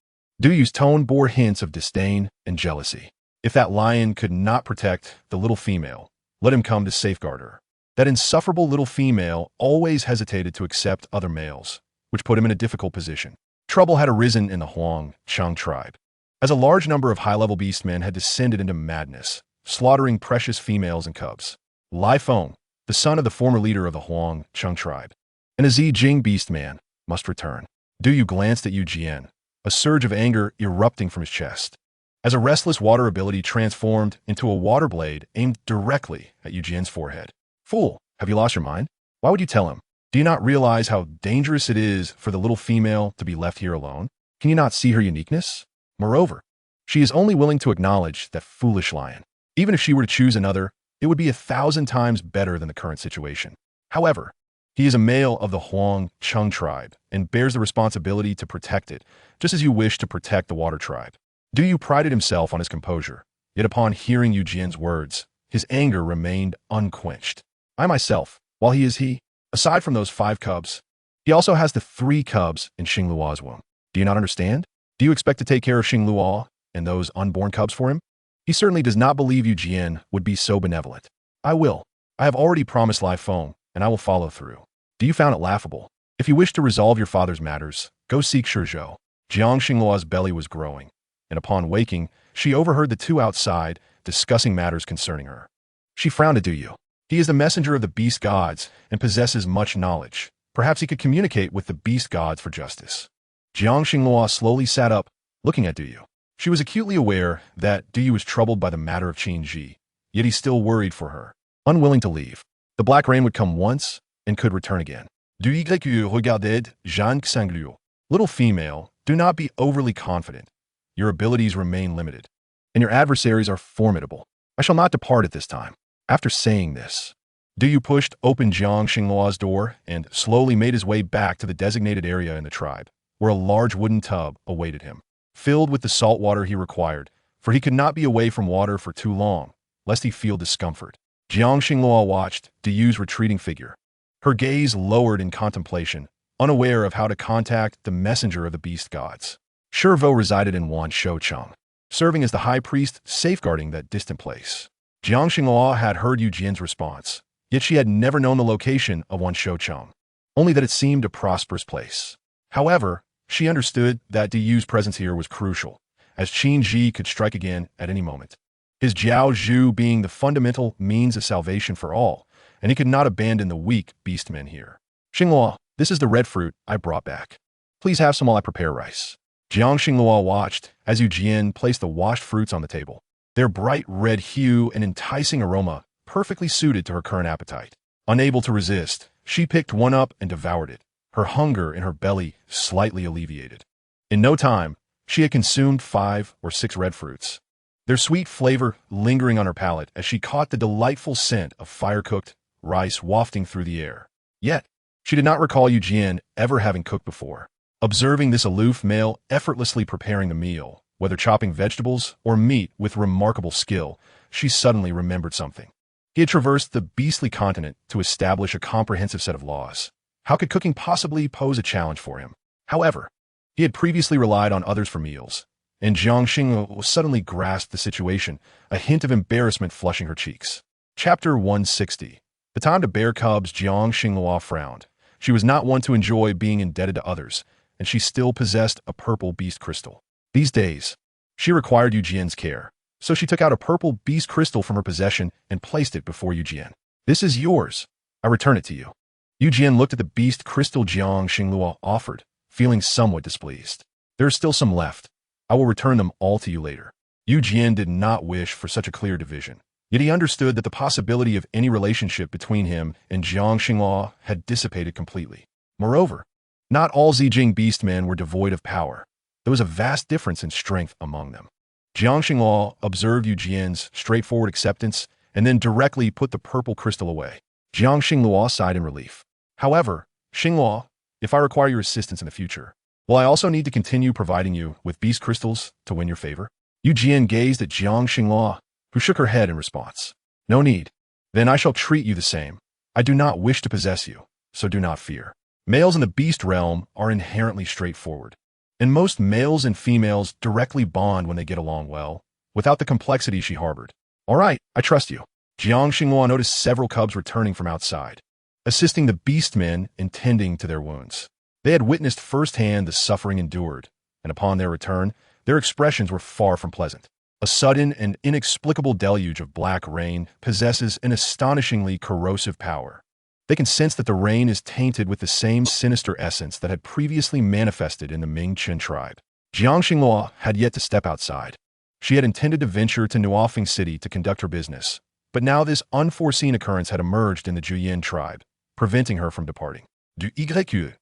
Du's tone bore hints of disdain and jealousy. If that lion could not protect the little female, let him come to safeguard her. That insufferable little female always hesitated to accept other males, which put him in a difficult position. Trouble had arisen in the Huang Cheng tribe, as a large number of high-level beastmen had descended into madness, slaughtering precious females and cubs. Lai Feng, the son of the former leader of the Huang Cheng tribe, and a Zi Jing beastman, must return. Du glanced at Yu Jian, a surge of anger erupting from his chest, as a restless water ability transformed into a water blade aimed directly at Yu Jian's forehead. Fool, have you lost your mind? Why would you tell him? Do you not realize how dangerous it is for the little female to be left here alone? Can you not see her uniqueness? Moreover, she is only willing to acknowledge that foolish lion. Even if she were to choose another, it would be 1,000 times better than the current situation. However, he is a male of the Huang Cheng tribe and bears the responsibility to protect it, just as you wish to protect the water tribe. Du prided himself on his composure, yet upon hearing Yu Jian's words, his anger remained unquenched. I myself, while he is he, aside from those 5 cubs, he also has the 3 cubs in Xinglua's womb. Do you not understand? Do you expect to take care of Xinglua and those unborn cubs for him? He certainly does not believe Yu Jian would be so benevolent. I will. I have already promised Lai Feng, and I will follow through. Du found it laughable. If you wish to resolve your father's matters, go seek Shizhou. Jiang Xinglua's belly was growing, and upon waking, she overheard the 2 outside discussing matters concerning her. She frowned at Du. He is the messenger of the beast gods and possesses much knowledge. Perhaps he could communicate with the beast gods for justice. Jiang Xinghua slowly sat up, looking at Du. She was acutely aware that Du was troubled by the matter of Qin Ji, yet he still worried for her, unwilling to leave. The black rain would come once and could return again. Du regarded Jean Xanglu. Little female, do not be overly confident. Your abilities remain limited, and your adversaries are formidable. I shall not depart at this time. After saying this, Du pushed open Jiang Xinglua's door and slowly made his way back to the designated area in the tribe, where a large wooden tub awaited him, filled with the salt water he required, for he could not be away from water for too long, lest he feel discomfort. Jiang Xinglua watched Du's retreating figure, her gaze lowered in contemplation, unaware of how to contact the messenger of the beast gods. Shizhou resided in Wanshoucheng, serving as the high priest safeguarding that distant place. Jiang Xinghua had heard Yu Jian's response, yet she had never known the location of Wanshoucheng, only that it seemed a prosperous place. However, she understood that Du's presence here was crucial, as Qin Ji could strike again at any moment. His Jiao Zhu being the fundamental means of salvation for all, and he could not abandon the weak beastmen here. Xinghua, this is the red fruit I brought back. Please have some while I prepare rice. Jiang Xinghua watched as Yu Jian placed the washed fruits on the table. Their bright red hue and enticing aroma perfectly suited to her current appetite. Unable to resist, she picked one up and devoured it, her hunger in her belly slightly alleviated. In no time, she had consumed 5 or 6 red fruits, their sweet flavor lingering on her palate as she caught the delightful scent of fire-cooked rice wafting through the air. Yet, she did not recall Yu Jian ever having cooked before. Observing this aloof male effortlessly preparing the meal, whether chopping vegetables or meat with remarkable skill, she suddenly remembered something. He had traversed the beastly continent to establish a comprehensive set of laws. How could cooking possibly pose a challenge for him? However, he had previously relied on others for meals, and Jiang Xinghua suddenly grasped the situation, a hint of embarrassment flushing her cheeks. Chapter 160. The time to bear cubs. Jiang Xinghua frowned. She was not one to enjoy being indebted to others, and she still possessed a purple beast crystal. These days, she required Yu Jian's care, so she took out a purple beast crystal from her possession and placed it before Yu Jian. This is yours. I return it to you. Yu Jian looked at the beast crystal Jiang Xinghua offered, feeling somewhat displeased. There is still some left. I will return them all to you later. Yu Jian did not wish for such a clear division, yet he understood that the possibility of any relationship between him and Jiang Xinghua had dissipated completely. Moreover, not all Zijing beastmen were devoid of power. There was a vast difference in strength among them. Jiang Xinghua observed Yu Jian's straightforward acceptance and then directly put the purple crystal away. Jiang Xinghua sighed in relief. However, Xinghua, if I require your assistance in the future, will I also need to continue providing you with beast crystals to win your favor? Yu Jian gazed at Jiang Xinghua, who shook her head in response. No need. Then I shall treat you the same. I do not wish to possess you, so do not fear. Males in the beast realm are inherently straightforward, and most males and females directly bond when they get along well, without the complexity she harbored. All right, I trust you. Jiang Xinghua noticed several cubs returning from outside, assisting the beastmen in tending to their wounds. They had witnessed firsthand the suffering endured, and upon their return, their expressions were far from pleasant. A sudden and inexplicable deluge of black rain possesses an astonishingly corrosive power. They can sense that the rain is tainted with the same sinister essence that had previously manifested in the Ming Chen tribe. Jiang Xinghua had yet to step outside. She had intended to venture to Nuofeng City to conduct her business, but now this unforeseen occurrence had emerged in the Juyin tribe, preventing her from departing. Du YQ,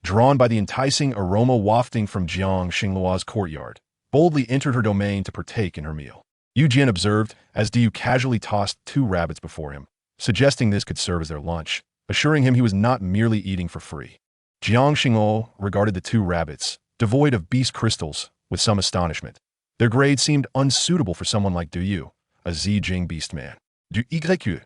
drawn by the enticing aroma wafting from Jiang Xinghua's courtyard, boldly entered her domain to partake in her meal. Yu Jian observed as Du casually tossed 2 rabbits before him, suggesting this could serve as their lunch, assuring him he was not merely eating for free. Jiang Xinghua regarded the 2 rabbits, devoid of beast crystals, with some astonishment. Their grade seemed unsuitable for someone like Du Yu, a Zijing beastman. Du YQ,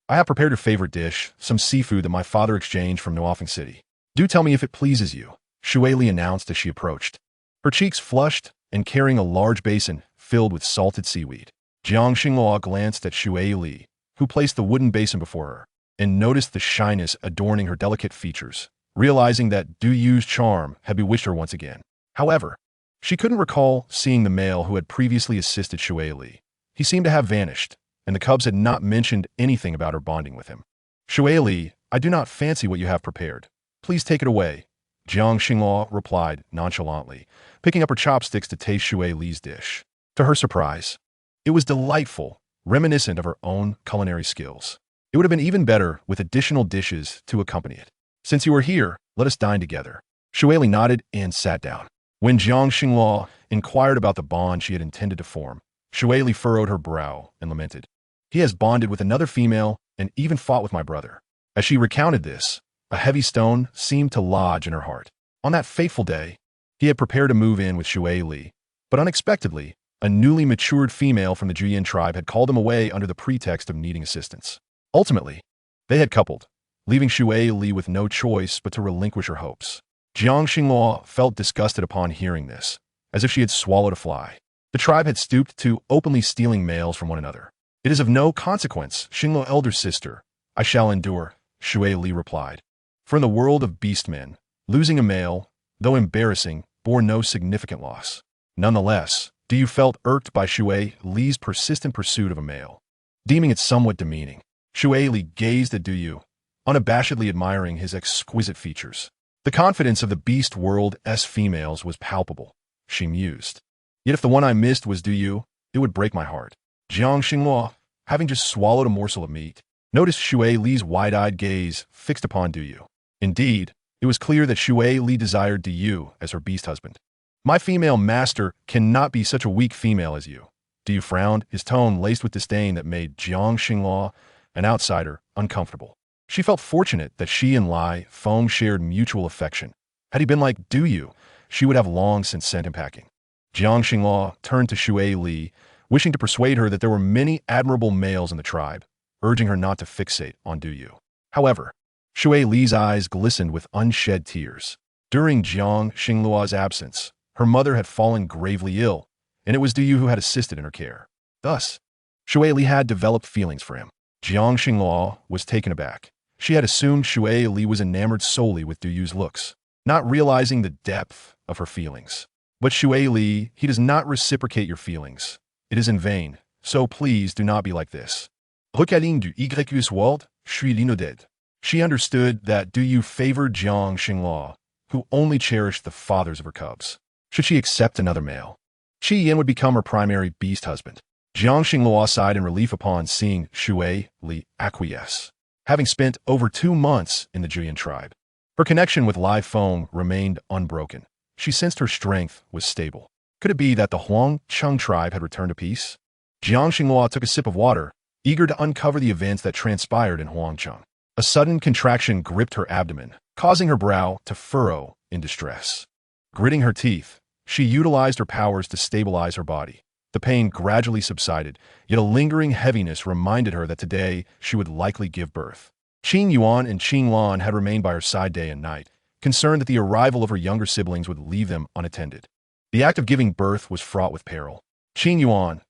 I have prepared your favorite dish, some seafood that my father exchanged from Nuofeng City. Do tell me if it pleases you, Shui Li announced as she approached, her cheeks flushed and carrying a large basin filled with salted seaweed. Jiang Xinghua glanced at Shui Li, who placed the wooden basin before her, and noticed the shyness adorning her delicate features, realizing that Du Yu's charm had bewitched her once again. However, she couldn't recall seeing the male who had previously assisted Shui Li. He seemed to have vanished, and the cubs had not mentioned anything about her bonding with him. Shui Li, I do not fancy what you have prepared. Please take it away, Jiang Xinghua replied nonchalantly, picking up her chopsticks to taste Shui Li's dish. To her surprise, it was delightful, reminiscent of her own culinary skills. It would have been even better with additional dishes to accompany it. Since you are here, let us dine together. Shui Li nodded and sat down. When Jiang Xinghua inquired about the bond she had intended to form, Shui Li furrowed her brow and lamented. He has bonded with another female and even fought with my brother. As she recounted this, a heavy stone seemed to lodge in her heart. On that fateful day, he had prepared to move in with Shui Li, but unexpectedly, a newly matured female from the Juyin tribe had called him away under the pretext of needing assistance. Ultimately, they had coupled, leaving Shui Li with no choice but to relinquish her hopes. Jiang Xinghua felt disgusted upon hearing this, as if she had swallowed a fly. The tribe had stooped to openly stealing males from one another. It is of no consequence, Xinghua elder sister. I shall endure, Shui Li replied. For in the world of beastmen, losing a male, though embarrassing, bore no significant loss. Nonetheless, Du felt irked by Shui Li's persistent pursuit of a male, deeming it somewhat demeaning. Shui Li gazed at Du, unabashedly admiring his exquisite features. The confidence of the beast world's females was palpable, she mused. Yet if the one I missed was Du, it would break my heart. Jiang Xinghua, having just swallowed a morsel of meat, noticed Shui Li's wide-eyed gaze fixed upon Du. Indeed, it was clear that Shui Li desired Du as her beast husband. My female master cannot be such a weak female as you. Du frowned, his tone laced with disdain that made Jiang Xinghua, an outsider, uncomfortable. She felt fortunate that she and Lai Feng shared mutual affection. Had he been like Du, she would have long since sent him packing. Jiang Xinghua turned to Shui Li, wishing to persuade her that there were many admirable males in the tribe, urging her not to fixate on Du. However, Shui Li's eyes glistened with unshed tears. During Jiang Xinglua's absence, her mother had fallen gravely ill, and it was Du who had assisted in her care. Thus, Shui Li had developed feelings for him. Jiang Xinghua was taken aback. She had assumed Shui Li was enamored solely with Du's looks, not realizing the depth of her feelings. But Shui Li, he does not reciprocate your feelings. It is in vain, so please do not be like this. Recalling du YUS world, suis l'inoded. She understood that Du favored Jiang Xinghua, who only cherished the fathers of her cubs. Should she accept another male, Qi Yin would become her primary beast husband. Jiang Xinghua sighed in relief upon seeing Shui Li acquiesce. Having spent over 2 months in the Juyan tribe, her connection with Lai Feng remained unbroken. She sensed her strength was stable. Could it be that the Huang Cheng tribe had returned to peace? Jiang Xinghua took a sip of water, eager to uncover the events that transpired in Huangcheng. A sudden contraction gripped her abdomen, causing her brow to furrow in distress. Gritting her teeth, she utilized her powers to stabilize her body. The pain gradually subsided, yet a lingering heaviness reminded her that today she would likely give birth. Qin Yuan and Qin Lan had remained by her side day and night, concerned that the arrival of her younger siblings would leave them unattended. The act of giving birth was fraught with peril. Qin Yuan,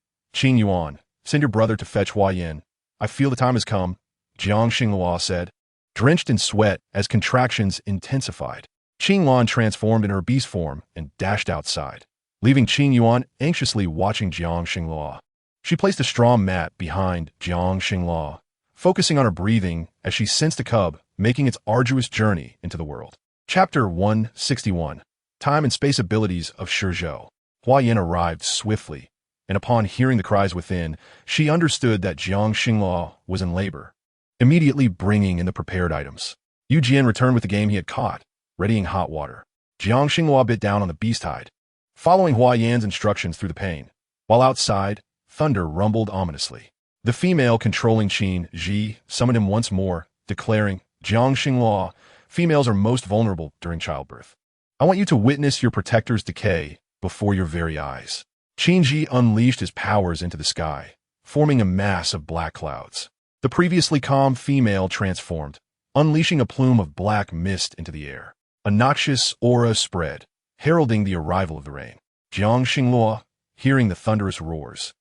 send your brother to fetch Hua Yin. I feel the time has come, Jiang Xinghua said, drenched in sweat as contractions intensified. Qin Lan transformed in her beast form and dashed outside, leaving Qin Yuan anxiously watching Jiang Xinghua. She placed a straw mat behind Jiang Xinghua, focusing on her breathing as she sensed a cub making its arduous journey into the world. Chapter 161. Time and Space Abilities of Shizhou. Hua Yin arrived swiftly, and upon hearing the cries within, she understood that Jiang Xinghua was in labor, immediately bringing in the prepared items. Yu Jian returned with the game he had caught, readying hot water. Jiang Xinghua bit down on the beast hide, following Hua Yan's instructions through the pain. While outside, thunder rumbled ominously. The female controlling Qin Ji summoned him once more, declaring, Jiang Xinghua, females are most vulnerable during childbirth. I want you to witness your protector's decay before your very eyes. Qin Ji unleashed his powers into the sky, forming a mass of black clouds. The previously calm female transformed, unleashing a plume of black mist into the air. A noxious aura spread, heralding the arrival of the rain. Jiang Xinghua, hearing the thunderous roars,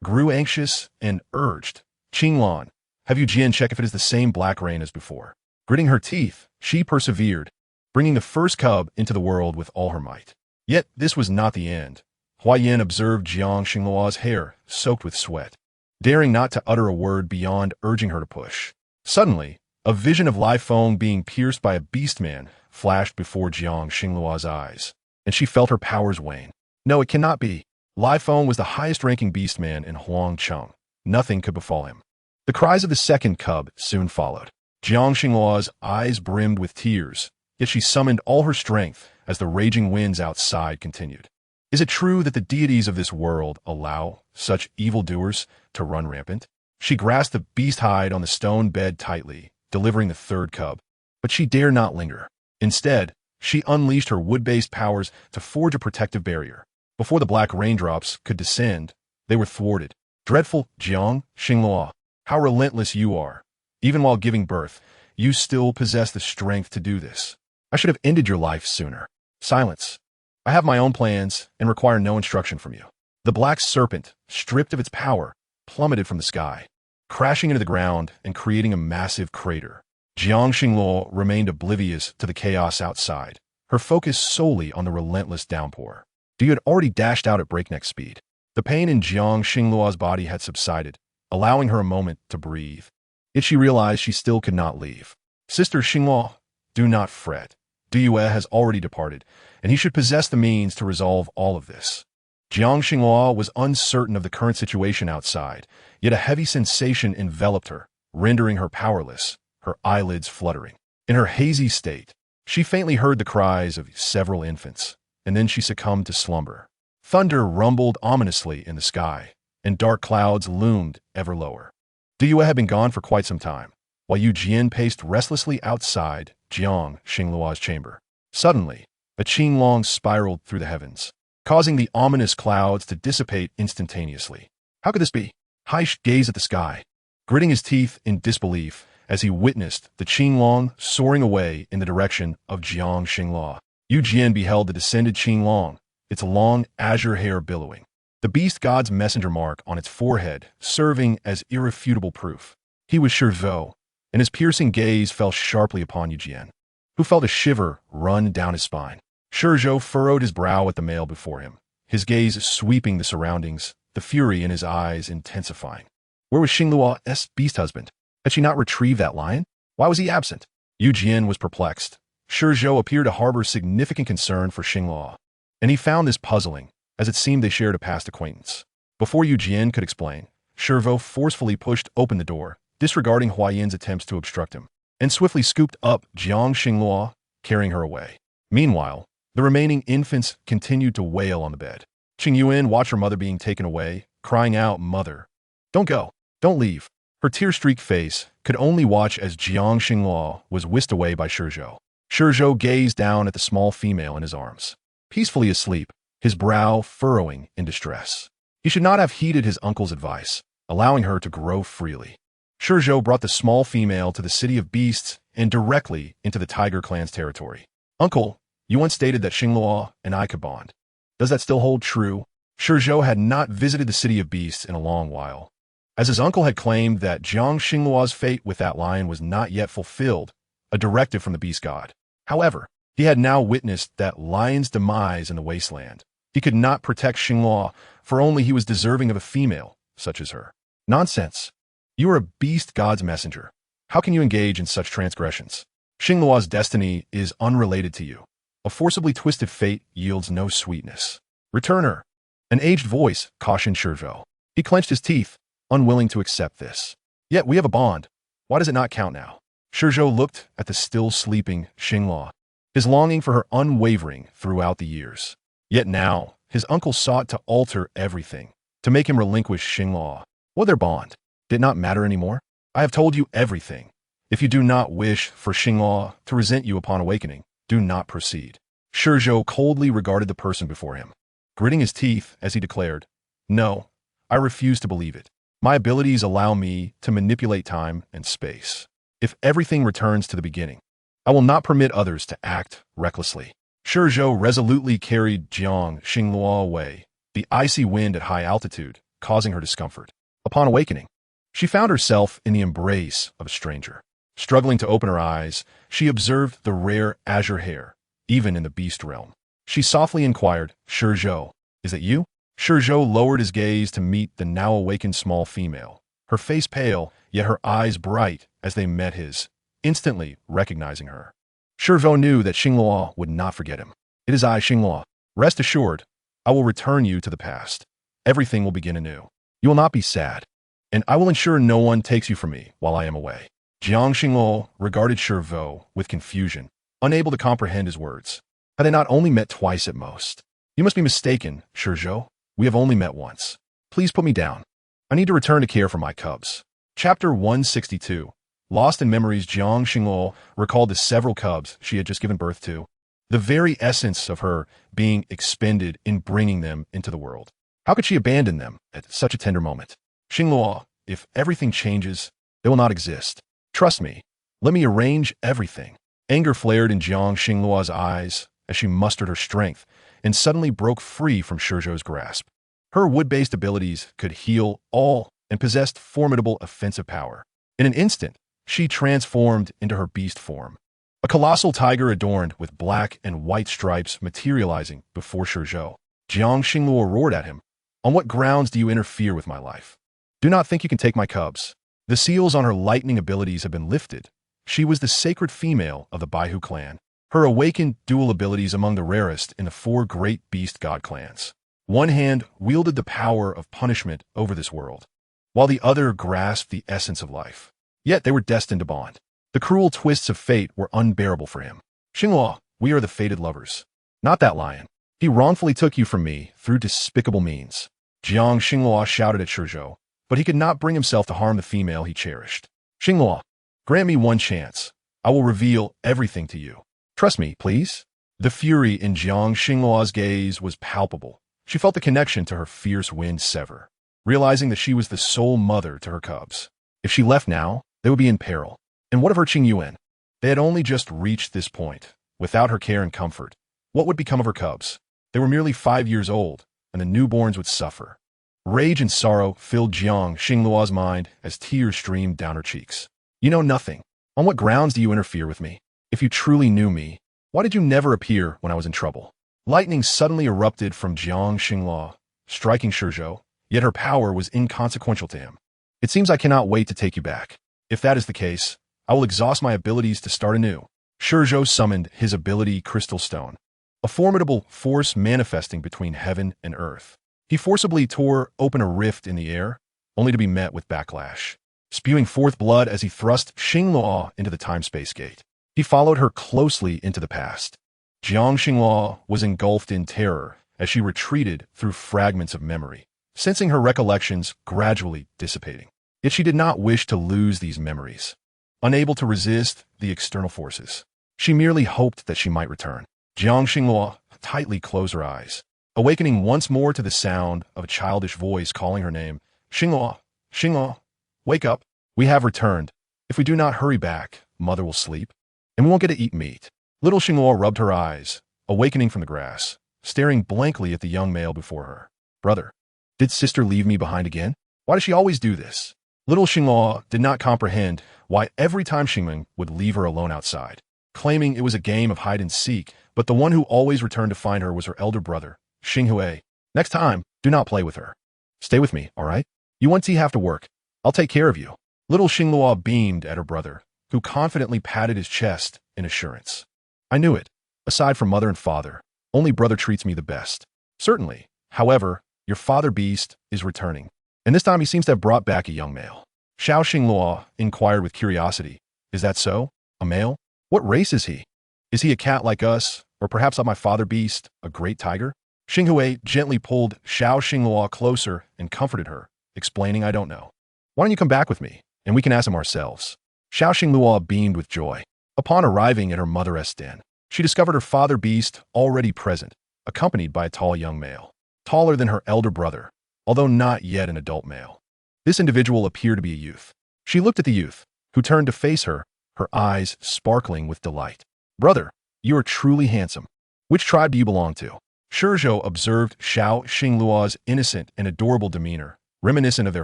grew anxious and urged, Qin Lan, have Yu Jian check if it is the same black rain as before. Gritting her teeth, she persevered, bringing the first cub into the world with all her might. Yet this was not the end. Hua Yin observed Jiang Xinglua's hair soaked with sweat, daring not to utter a word beyond urging her to push. Suddenly, a vision of Lai Feng being pierced by a beast man flashed before Jiang Xinglua's eyes, and she felt her powers wane. No, it cannot be. Lai Feng was the highest-ranking beast man in Huangcheng. Nothing could befall him. The cries of the second cub soon followed. Jiang Xinglua's eyes brimmed with tears, yet she summoned all her strength as the raging winds outside continued. Is it true that the deities of this world allow such evildoers to run rampant? She grasped the beast hide on the stone bed tightly, delivering the third cub. But she dare not linger. Instead, she unleashed her wood-based powers to forge a protective barrier. Before the black raindrops could descend, they were thwarted. Dreadful Jiang Xinglua, how relentless you are. Even while giving birth, you still possess the strength to do this. I should have ended your life sooner. Silence. I have my own plans and require no instruction from you. The black serpent, stripped of its power, plummeted from the sky, crashing into the ground and creating a massive crater. Jiang Xingluo remained oblivious to the chaos outside, her focus solely on the relentless downpour. Du had already dashed out at breakneck speed. The pain in Jiang Xingluo's body had subsided, allowing her a moment to breathe. Yet she realized she still could not leave. Sister Xingluo, do not fret. Due has already departed, and he should possess the means to resolve all of this. Jiang Xingluo was uncertain of the current situation outside, yet a heavy sensation enveloped her, rendering her powerless, her eyelids fluttering. In her hazy state, she faintly heard the cries of several infants, and then she succumbed to slumber. Thunder rumbled ominously in the sky, and dark clouds loomed ever lower. Due had been gone for quite some time, while Yu Jian paced restlessly outside Jiang Xingluo's chamber. Suddenly, a qinglong spiraled through the heavens, causing the ominous clouds to dissipate instantaneously. How could this be? Haish gazed at the sky, gritting his teeth in disbelief as he witnessed the qinglong soaring away in the direction of Jiang Xingluo. Yu Jian beheld the descended qinglong, its long azure hair billowing, the beast god's messenger mark on its forehead serving as irrefutable proof. He was Shizhou, and his piercing gaze fell sharply upon Yu Jian, who felt a shiver run down his spine. Shizhou furrowed his brow at the male before him, his gaze sweeping the surroundings, the fury in his eyes intensifying. Where was Xingluo's beast husband? Had she not retrieved that lion? Why was he absent? Yu Jian was perplexed. Shizhou appeared to harbor significant concern for Xingluo, and he found this puzzling, as it seemed they shared a past acquaintance. Before Yu Jian could explain, Shizhou forcefully pushed open the door, disregarding Huayan's attempts to obstruct him, and swiftly scooped up Jiang Xingluo, carrying her away. Meanwhile, the remaining infants continued to wail on the bed. Qing Yuan watched her mother being taken away, crying out, "Mother, don't go, don't leave." Her tear-streaked face could only watch as Jiang Xingluo was whisked away by Shizhou. Shizhou gazed down at the small female in his arms, peacefully asleep, his brow furrowing in distress. He should not have heeded his uncle's advice, allowing her to grow freely. Shizhou brought the small female to the city of beasts and directly into the Tiger clan's territory. "Uncle, you once stated that Xingluo and I could bond. Does that still hold true?" Shizhou had not visited the city of beasts in a long while, as his uncle had claimed that Jiang Xingluo's fate with that lion was not yet fulfilled, a directive from the beast god. However, he had now witnessed that lion's demise in the wasteland. He could not protect Xingluo, for only he was deserving of a female such as her. Nonsense. You are a beast god's messenger. How can you engage in such transgressions? Xingluo's destiny is unrelated to you. A forcibly twisted fate yields no sweetness. Return her. An aged voice cautioned Shizhou. He clenched his teeth, unwilling to accept this. Yet we have a bond. Why does it not count now? Shizhou looked at the still sleeping Xingluo, his longing for her unwavering throughout the years. Yet now, his uncle sought to alter everything, to make him relinquish Xingluo. Will their bond? Did it not matter anymore? I have told you everything. If you do not wish for Xingluo to resent you upon awakening, do not proceed. Shizhou coldly regarded the person before him, gritting his teeth as he declared, "No, I refuse to believe it. My abilities allow me to manipulate time and space. If everything returns to the beginning, I will not permit others to act recklessly." Shizhou resolutely carried Jiang Xingluo away, the icy wind at high altitude causing her discomfort. Upon awakening, she found herself in the embrace of a stranger. Struggling to open her eyes, she observed the rare azure hair, even in the beast realm. She softly inquired, "Shizhou, is it you?" Shizhou lowered his gaze to meet the now awakened small female, her face pale, yet her eyes bright as they met his, instantly recognizing her. Shizhou knew that Xingluo would not forget him. "It is I, Xingluo. Rest assured, I will return you to the past. Everything will begin anew. You will not be sad, and I will ensure no one takes you from me while I am away." Jiang Xingluo regarded Shizhou with confusion, unable to comprehend his words. Had they not only met twice at most? "You must be mistaken, Shizhou. We have only met once. Please put me down. I need to return to care for my cubs." Chapter 162. Lost in memories, Jiang Xingluo recalled the several cubs she had just given birth to, the very essence of her being expended in bringing them into the world. How could she abandon them at such a tender moment? "Xingluo, if everything changes, they will not exist. Trust me. Let me arrange everything." Anger flared in Jiang Xingluo's eyes as she mustered her strength and suddenly broke free from Shizhou's grasp. Her wood-based abilities could heal all and possessed formidable offensive power. In an instant, she transformed into her beast form, a colossal tiger adorned with black and white stripes materializing before Shizhou. Jiang Xingluo roared at him. On what grounds do you interfere with my life? Do not think you can take my cubs. The seals on her lightning abilities have been lifted. She was the sacred female of the Baihu clan. Her awakened dual abilities among the rarest in the 4 great beast god clans. One hand wielded the power of punishment over this world, while the other grasped the essence of life. Yet they were destined to bond. The cruel twists of fate were unbearable for him. Xingluo, we are the fated lovers. Not that lion. He wrongfully took you from me through despicable means. Jiang Xingluo shouted at Shizhou, but he could not bring himself to harm the female he cherished. Xingluo, grant me one chance. I will reveal everything to you. Trust me, please. The fury in Jiang Xingluo's gaze was palpable. She felt the connection to her fierce wind sever, realizing that she was the sole mother to her cubs. If she left now, they would be in peril. And what of her Qingyuan? They had only just reached this point. Without her care and comfort, what would become of her cubs? They were merely 5 years old, and the newborns would suffer. Rage and sorrow filled Jiang Xingluo's mind as tears streamed down her cheeks. You know nothing. On what grounds do you interfere with me? If you truly knew me, why did you never appear when I was in trouble? Lightning suddenly erupted from Jiang Xingluo, striking Shizhou, yet her power was inconsequential to him. It seems I cannot wait to take you back. If that is the case, I will exhaust my abilities to start anew. Shizhou summoned his ability Crystal Stone, a formidable force manifesting between heaven and earth. He forcibly tore open a rift in the air, only to be met with backlash, spewing forth blood as he thrust Xingluo into the time-space gate. He followed her closely into the past. Jiang Xingluo was engulfed in terror as she retreated through fragments of memory, sensing her recollections gradually dissipating. Yet she did not wish to lose these memories. Unable to resist the external forces, she merely hoped that she might return. Jiang Xingluo tightly closed her eyes, awakening once more to the sound of a childish voice calling her name. Xingluo, Xingluo, wake up. We have returned. If we do not hurry back, mother will sleep, and we won't get to eat meat. Little Xingluo rubbed her eyes, awakening from the grass, staring blankly at the young male before her. Brother, did sister leave me behind again? Why does she always do this? Little Xingluo did not comprehend why every time Xingming would leave her alone outside, claiming it was a game of hide-and-seek, but the one who always returned to find her was her elder brother, Xinghui. Next time, do not play with her. Stay with me, all right? You want to have to work. I'll take care of you. Little Xingluo beamed at her brother, who confidently patted his chest in assurance. I knew it. Aside from mother and father, only brother treats me the best. Certainly. However, your father beast is returning, and this time he seems to have brought back a young male. Xiao Xingluo inquired with curiosity. Is that so? A male? What race is he? Is he a cat like us, or perhaps like my father beast, a great tiger? Xinghui gently pulled Xiao Xingluo closer and comforted her, explaining, I don't know. Why don't you come back with me, and we can ask him ourselves. Xiao Xingluo beamed with joy. Upon arriving at her mother's den, she discovered her father beast already present, accompanied by a tall young male, taller than her elder brother, although not yet an adult male. This individual appeared to be a youth. She looked at the youth, who turned to face her, her eyes sparkling with delight. Brother, you are truly handsome. Which tribe do you belong to? Shizhou observed Xiao Xingluo's innocent and adorable demeanor, reminiscent of their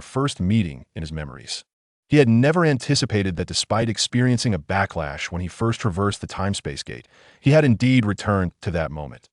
first meeting in his memories. He had never anticipated that despite experiencing a backlash when he first traversed the time-space gate, he had indeed returned to that moment,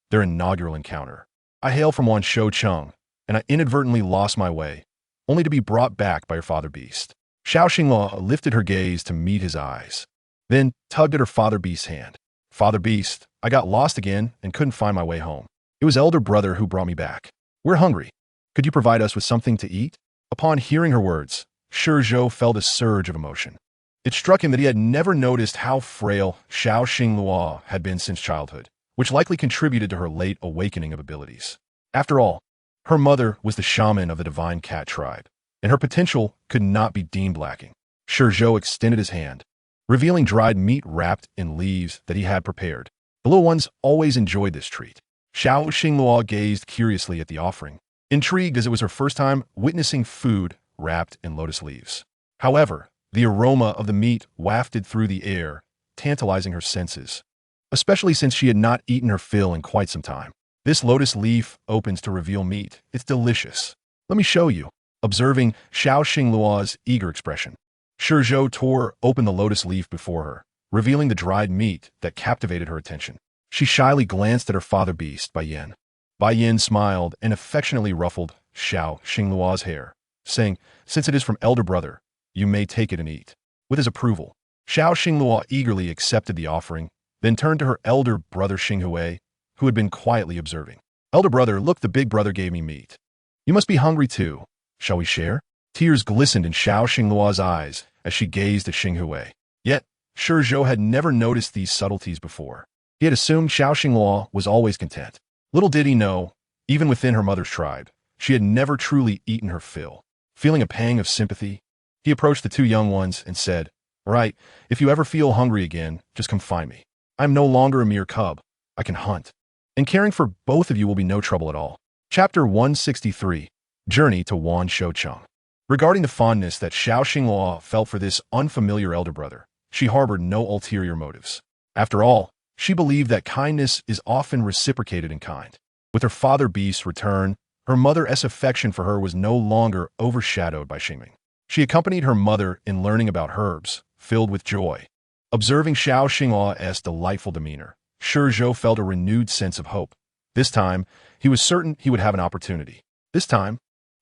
their inaugural encounter. I hail from Wanshou Cheng, and I inadvertently lost my way, only to be brought back by your father beast. Xiao Xingluo lifted her gaze to meet his eyes, then tugged at her father beast's hand. Father beast, I got lost again and couldn't find my way home. It was elder brother who brought me back. We're hungry. Could you provide us with something to eat? Upon hearing her words, Shizhou felt a surge of emotion. It struck him that he had never noticed how frail Xiao Xingluo had been since childhood, which likely contributed to her late awakening of abilities. After all, her mother was the shaman of the divine cat tribe, and her potential could not be deemed lacking. Shizhou extended his hand, revealing dried meat wrapped in leaves that he had prepared. The little ones always enjoyed this treat. Xiao Xingluo gazed curiously at the offering, intrigued as it was her first time witnessing food wrapped in lotus leaves. However, the aroma of the meat wafted through the air, tantalizing her senses, especially since she had not eaten her fill in quite some time. This lotus leaf opens to reveal meat. It's delicious. Let me show you. Observing Xiao Xingluo's eager expression, Shizhou tore open the lotus leaf before her, revealing the dried meat that captivated her attention. She shyly glanced at her father beast, Bai Yan. Bai Yin smiled and affectionately ruffled Xiao Xingluo's hair, saying, "Since it is from elder brother, you may take it and eat." With his approval, Xiao Xingluo eagerly accepted the offering, then turned to her elder brother Xinghui, who had been quietly observing. "Elder brother, look, the big brother gave me meat. You must be hungry too. Shall we share?" Tears glistened in Xiao Xingluo's eyes as she gazed at Xinghui. Yet, Shi Zhou had never noticed these subtleties before. He had assumed Xiao Xingluo was always content. Little did he know, even within her mother's tribe, she had never truly eaten her fill. Feeling a pang of sympathy, he approached the two young ones and said, "All right, if you ever feel hungry again, just come find me. I am no longer a mere cub. I can hunt. And caring for both of you will be no trouble at all." Chapter 163, Journey to Wan Shoucheng. Regarding the fondness that Xiao Xingluo felt for this unfamiliar elder brother, she harbored no ulterior motives. After all, she believed that kindness is often reciprocated in kind. With her father Beast's return, her mother's affection for her was no longer overshadowed by Xingming. She accompanied her mother in learning about herbs, filled with joy. Observing Xiao Xingluo's delightful demeanor, Shi Zhou felt a renewed sense of hope. This time, he was certain he would have an opportunity. This time,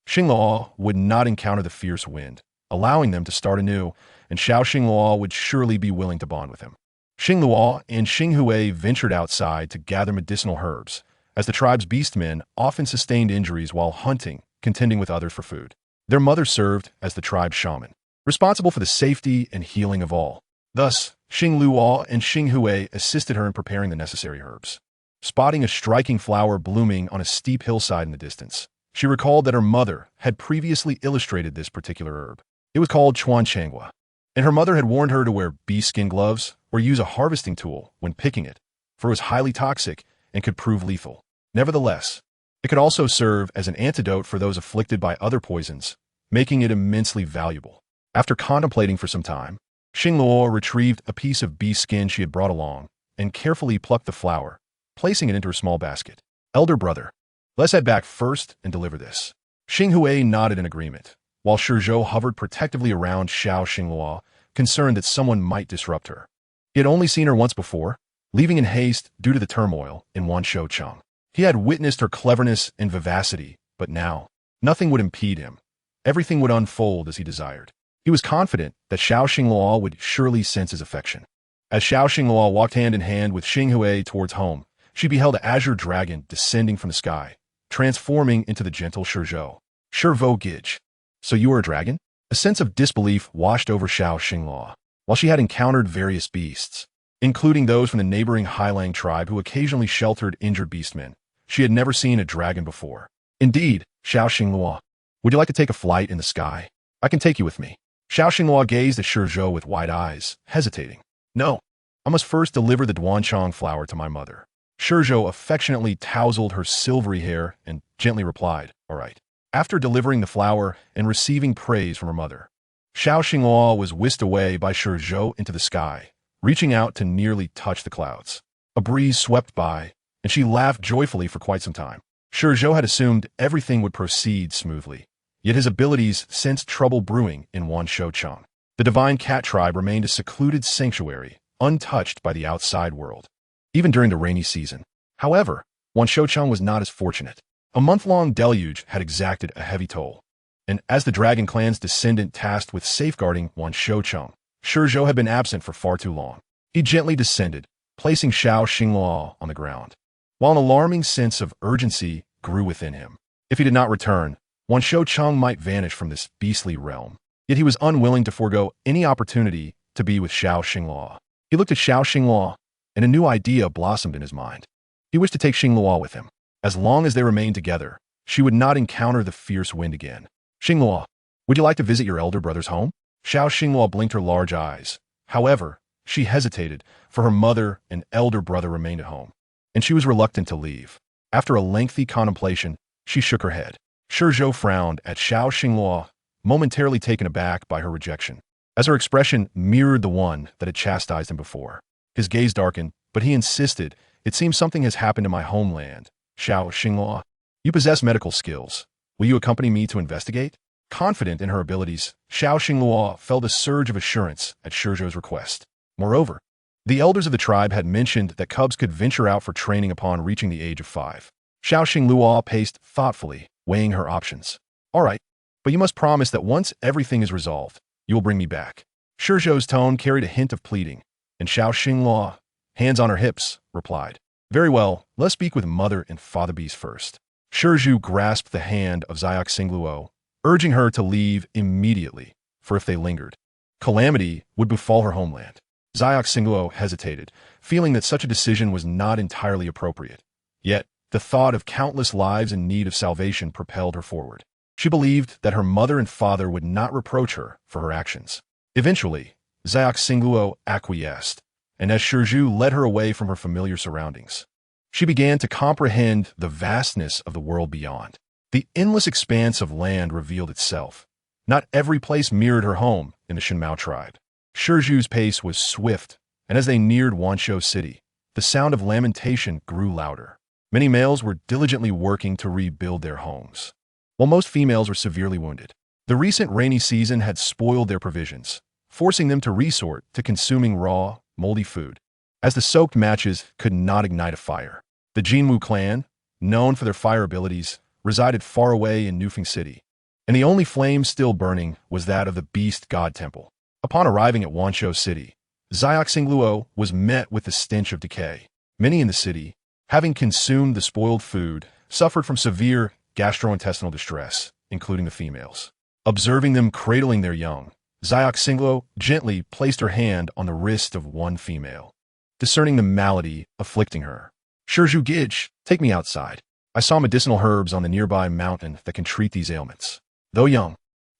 Xingluo would not encounter the fierce wind, allowing them to start anew, and Xiao Xingluo would surely be willing to bond with him. Xingluo and Xinghui ventured outside to gather medicinal herbs, as the tribe's beastmen often sustained injuries while hunting, contending with others for food. Their mother served as the tribe's shaman, responsible for the safety and healing of all. Thus, Xingluo and Xinghui assisted her in preparing the necessary herbs. Spotting a striking flower blooming on a steep hillside in the distance, she recalled that her mother had previously illustrated this particular herb. It was called Chuanchangua, and her mother had warned her to wear bee skin gloves or use a harvesting tool when picking it, for it was highly toxic and could prove lethal. Nevertheless, it could also serve as an antidote for those afflicted by other poisons, making it immensely valuable. After contemplating for some time, Xingluo retrieved a piece of bee skin she had brought along and carefully plucked the flower, placing it into her small basket. "Elder brother, let's head back first and deliver this." Xinghui nodded in agreement, while Shi Zhou hovered protectively around Xiao Xingluo, concerned that someone might disrupt her. He had only seen her once before, leaving in haste due to the turmoil in Wan Shoucheng. He had witnessed her cleverness and vivacity, but now, nothing would impede him. Everything would unfold as he desired. He was confident that Xiao Xingluo would surely sense his affection. As Xiao Xingluo walked hand in hand with Xinghui towards home, she beheld an azure dragon descending from the sky, transforming into the gentle Shi Zhou. "Shirvo Gij. So you are a dragon?" A sense of disbelief washed over Xiao Xingluo. While she had encountered various beasts, including those from the neighboring Highlang tribe who occasionally sheltered injured beastmen, she had never seen a dragon before. "Indeed, Xiao Xingluo. Would you like to take a flight in the sky? I can take you with me." Xiao Xingluo gazed at Shi Zhou with wide eyes, hesitating. "No, I must first deliver the Duanchang flower to my mother." Shi Zhou affectionately tousled her silvery hair and gently replied, "All right." After delivering the flower and receiving praise from her mother, Xiao Xingluo was whisked away by Shi Zhou into the sky, reaching out to nearly touch the clouds. A breeze swept by, and she laughed joyfully for quite some time. Shi Zhou had assumed everything would proceed smoothly, yet his abilities sensed trouble brewing in Wan Shoucheng. The divine cat tribe remained a secluded sanctuary, untouched by the outside world, even during the rainy season. However, Wan Shoucheng was not as fortunate. A month-long deluge had exacted a heavy toll, and as the Dragon Clan's descendant tasked with safeguarding Wan Shoucheng, Shi Zhou had been absent for far too long. He gently descended, placing Xiao Xingluo on the ground, while an alarming sense of urgency grew within him. If he did not return, Wan Shoucheng might vanish from this beastly realm. Yet he was unwilling to forego any opportunity to be with Xiao Xingluo. He looked at Xiao Xingluo, and a new idea blossomed in his mind. He wished to take Xingluo with him. As long as they remained together, she would not encounter the fierce wind again. "Xingluo, would you like to visit your elder brother's home?" Xiao Xingluo blinked her large eyes. However, she hesitated, for her mother and elder brother remained at home, and she was reluctant to leave. After a lengthy contemplation, she shook her head. Shi Zhou frowned at Xiao Xingluo, momentarily taken aback by her rejection, as her expression mirrored the one that had chastised him before. His gaze darkened, but he insisted, "It seems something has happened in my homeland. Xiao Xingluo, you possess medical skills. Will you accompany me to investigate?" Confident in her abilities, Xiao Xingluo felt a surge of assurance at Shi Zhou's request. Moreover, the elders of the tribe had mentioned that cubs could venture out for training upon reaching the age of 5. Xiao Xingluo paced thoughtfully, weighing her options. All right, but you must promise that once everything is resolved, you will bring me back. Shizhou's tone carried a hint of pleading, and Xiao Xingluo, hands on her hips, replied. Very well, let's speak with Mother and Father Beast first. Shizhou grasped the hand of Xiao Xingluo, urging her to leave immediately, for if they lingered, calamity would befall her homeland. Xiao Xingluo hesitated, feeling that such a decision was not entirely appropriate. Yet, the thought of countless lives in need of salvation propelled her forward. She believed that her mother and father would not reproach her for her actions. Eventually, Xiao Xingluo acquiesced, and as Shizhou led her away from her familiar surroundings, she began to comprehend the vastness of the world beyond. The endless expanse of land revealed itself. Not every place mirrored her home in the Shenmao tribe. Shizhou's pace was swift, and as they neared Wanshou City, the sound of lamentation grew louder. Many males were diligently working to rebuild their homes, while most females were severely wounded. The recent rainy season had spoiled their provisions, forcing them to resort to consuming raw, moldy food, as the soaked matches could not ignite a fire. The Jinwu clan, known for their fire abilities, resided far away in Nufeng City, and the only flame still burning was that of the Beast God Temple. Upon arriving at Wanshou City, Xiao Xingluo was met with the stench of decay. Many in the city, having consumed the spoiled food, suffered from severe gastrointestinal distress, including the females. Observing them cradling their young, Xiao Xingluo gently placed her hand on the wrist of one female, discerning the malady afflicting her. Shizhou Gij, take me outside. I saw medicinal herbs on the nearby mountain that can treat these ailments. Though young,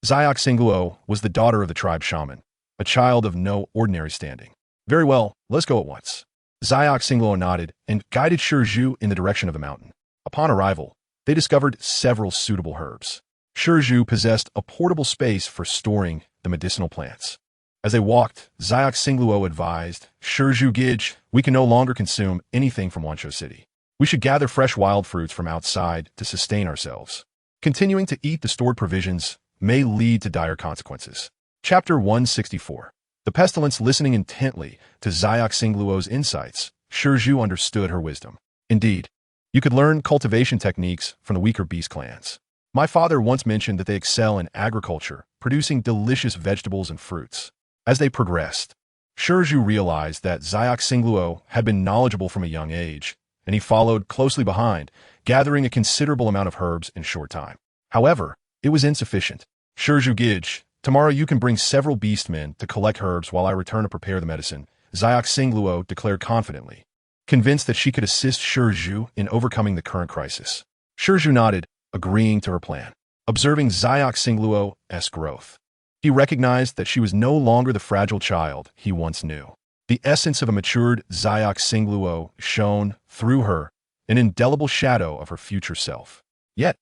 Xiao Xingluo was the daughter of the tribe shaman, a child of no ordinary standing. Very well, let's go at once. Xiao Xingluo nodded and guided Shizhou in the direction of the mountain. Upon arrival, they discovered several suitable herbs. Shizhou possessed a portable space for storing the medicinal plants. As they walked, Xiao Xingluo advised, Shizhou Gij, we can no longer consume anything from Wanshou City. We should gather fresh wild fruits from outside to sustain ourselves. Continuing to eat the stored provisions may lead to dire consequences. Chapter 164. The pestilence. Listening intently to Xiao Xingluo's insights, Shizhou understood her wisdom. Indeed, you could learn cultivation techniques from the weaker beast clans. My father once mentioned that they excel in agriculture, producing delicious vegetables and fruits. As they progressed, Shizhou realized that Xiao Xingluo had been knowledgeable from a young age, and he followed closely behind, gathering a considerable amount of herbs in short time. However, it was insufficient. Shizhou Gij, tomorrow you can bring several beastmen to collect herbs while I return to prepare the medicine, Xiao Xingluo declared confidently, convinced that she could assist Shizhou in overcoming the current crisis. Shizhou nodded, agreeing to her plan. Observing Xiao Xingluo's growth, he recognized that she was no longer the fragile child he once knew. The essence of a matured Xiao Xingluo shone through her, an indelible shadow of her future self. Yet,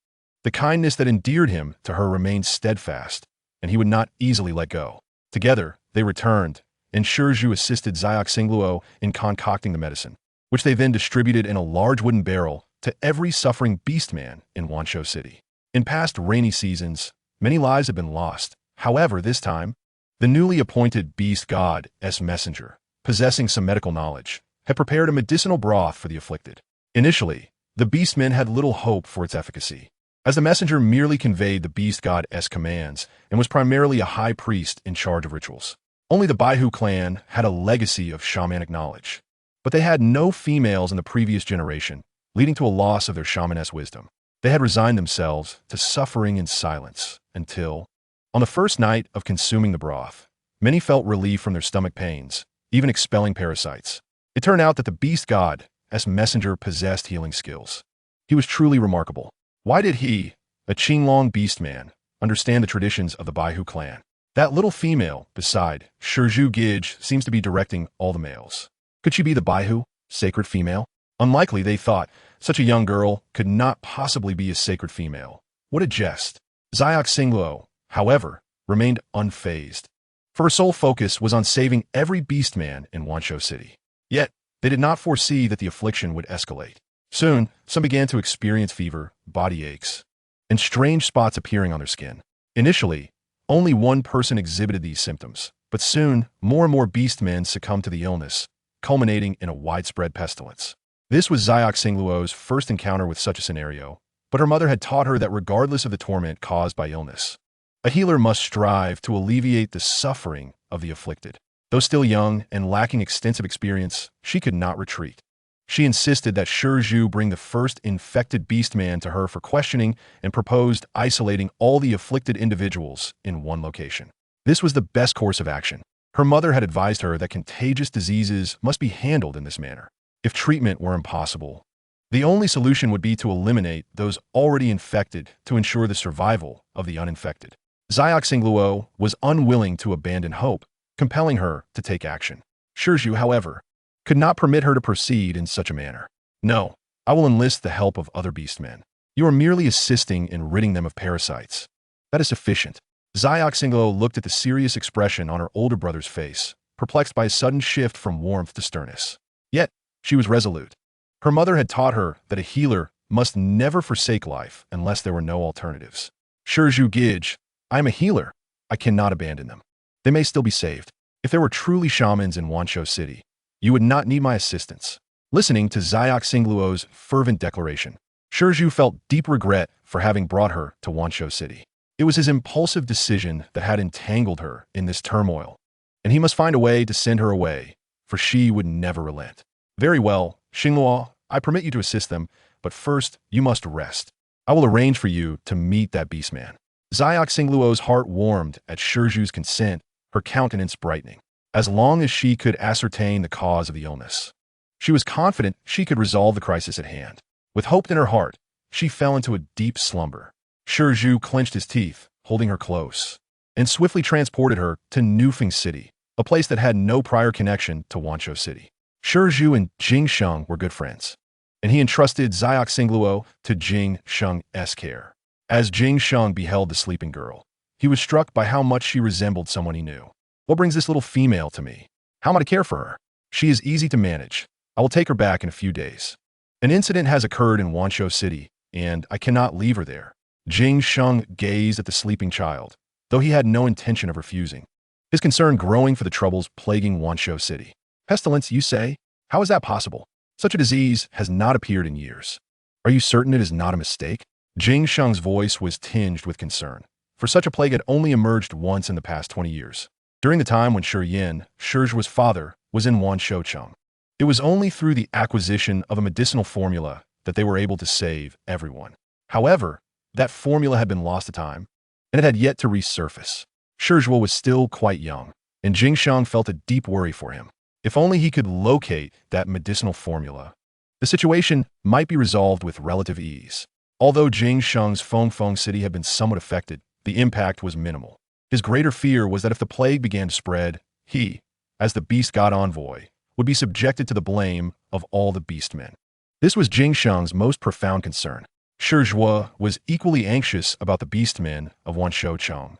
the kindness that endeared him to her remained steadfast, and he would not easily let go. Together, they returned, and Shizhou assisted Xiao Xingluo in concocting the medicine, which they then distributed in a large wooden barrel to every suffering beastman in Wanshou City. In past rainy seasons, many lives have been lost. However, this time, the newly appointed beast god's messenger, possessing some medical knowledge, had prepared a medicinal broth for the afflicted. Initially, the beastmen had little hope for its efficacy, as the messenger merely conveyed the beast god's commands and was primarily a high priest in charge of rituals. Only the Baihu clan had a legacy of shamanic knowledge, but they had no females in the previous generation, leading to a loss of their shamaness wisdom. They had resigned themselves to suffering in silence until, on the first night of consuming the broth, many felt relief from their stomach pains, even expelling parasites. It turned out that the beast god's messenger possessed healing skills. He was truly remarkable. Why did he, a Qinglong beastman, understand the traditions of the Baihu clan? That little female beside Shizhou Gij seems to be directing all the males. Could she be the Baihu, sacred female? Unlikely, they thought. Such a young girl could not possibly be a sacred female. What a jest. Xiao Xingluo, however, remained unfazed, for her sole focus was on saving every beastman in Wanshou City. Yet, they did not foresee that the affliction would escalate. Soon, some began to experience fever, body aches, and strange spots appearing on their skin. Initially, only one person exhibited these symptoms, but soon, more and more beastmen succumbed to the illness, culminating in a widespread pestilence. This was Xiao Xingluo's first encounter with such a scenario, but her mother had taught her that regardless of the torment caused by illness, a healer must strive to alleviate the suffering of the afflicted. Though still young and lacking extensive experience, she could not retreat. She insisted that Shizhu bring the first infected beastman to her for questioning and proposed isolating all the afflicted individuals in one location. This was the best course of action. Her mother had advised her that contagious diseases must be handled in this manner. If treatment were impossible, the only solution would be to eliminate those already infected to ensure the survival of the uninfected. Xiao Xingluo was unwilling to abandon hope, compelling her to take action. Shizhu, however, could not permit her to proceed in such a manner. No, I will enlist the help of other beastmen. You are merely assisting in ridding them of parasites. That is sufficient. Xiao Xingluo looked at the serious expression on her older brother's face, perplexed by a sudden shift from warmth to sternness. Yet, she was resolute. Her mother had taught her that a healer must never forsake life unless there were no alternatives. Shizhu Gij, I am a healer. I cannot abandon them. They may still be saved. If there were truly shamans in Wanshou City, you would not need my assistance. Listening to Xiao Xingluo's fervent declaration, Shizhu felt deep regret for having brought her to Wanshou City. It was his impulsive decision that had entangled her in this turmoil, and he must find a way to send her away, for she would never relent. Very well, Xingluo, I permit you to assist them, but first you must rest. I will arrange for you to meet that beastman. Xiao Xingluo's heart warmed at Shizhu's consent, her countenance brightening. As long as she could ascertain the cause of the illness, she was confident she could resolve the crisis at hand. With hope in her heart, she fell into a deep slumber. Shizhu clenched his teeth, holding her close, and swiftly transported her to Nufeng City, a place that had no prior connection to Wanshou City. Shizhu and Jing Sheng were good friends, and he entrusted Xiao Xingluo to Jing Sheng's care. As Jing Sheng beheld the sleeping girl, he was struck by how much she resembled someone he knew. What brings this little female to me? How am I to care for her? She is easy to manage. I will take her back in a few days. An incident has occurred in Wanshou City, and I cannot leave her there. Jing Sheng gazed at the sleeping child, though he had no intention of refusing, his concern growing for the troubles plaguing Wanshou City. Pestilence, you say? How is that possible? Such a disease has not appeared in years. Are you certain it is not a mistake? Jing Sheng's voice was tinged with concern, for such a plague had only emerged once in the past 20 years. During the time when Shi Yin, Shizhu's father, was in Wanshoucheng. It was only through the acquisition of a medicinal formula that they were able to save everyone. However, that formula had been lost to time, and it had yet to resurface. Shizhu was still quite young, and Jing Sheng felt a deep worry for him. If only he could locate that medicinal formula, the situation might be resolved with relative ease. Although Jing Sheng's Fengfeng City had been somewhat affected, the impact was minimal. His greater fear was that if the plague began to spread, he, as the beast god envoy, would be subjected to the blame of all the beastmen. This was Jing Sheng's most profound concern. Shizhu was equally anxious about the beastmen of Wanshoucheng,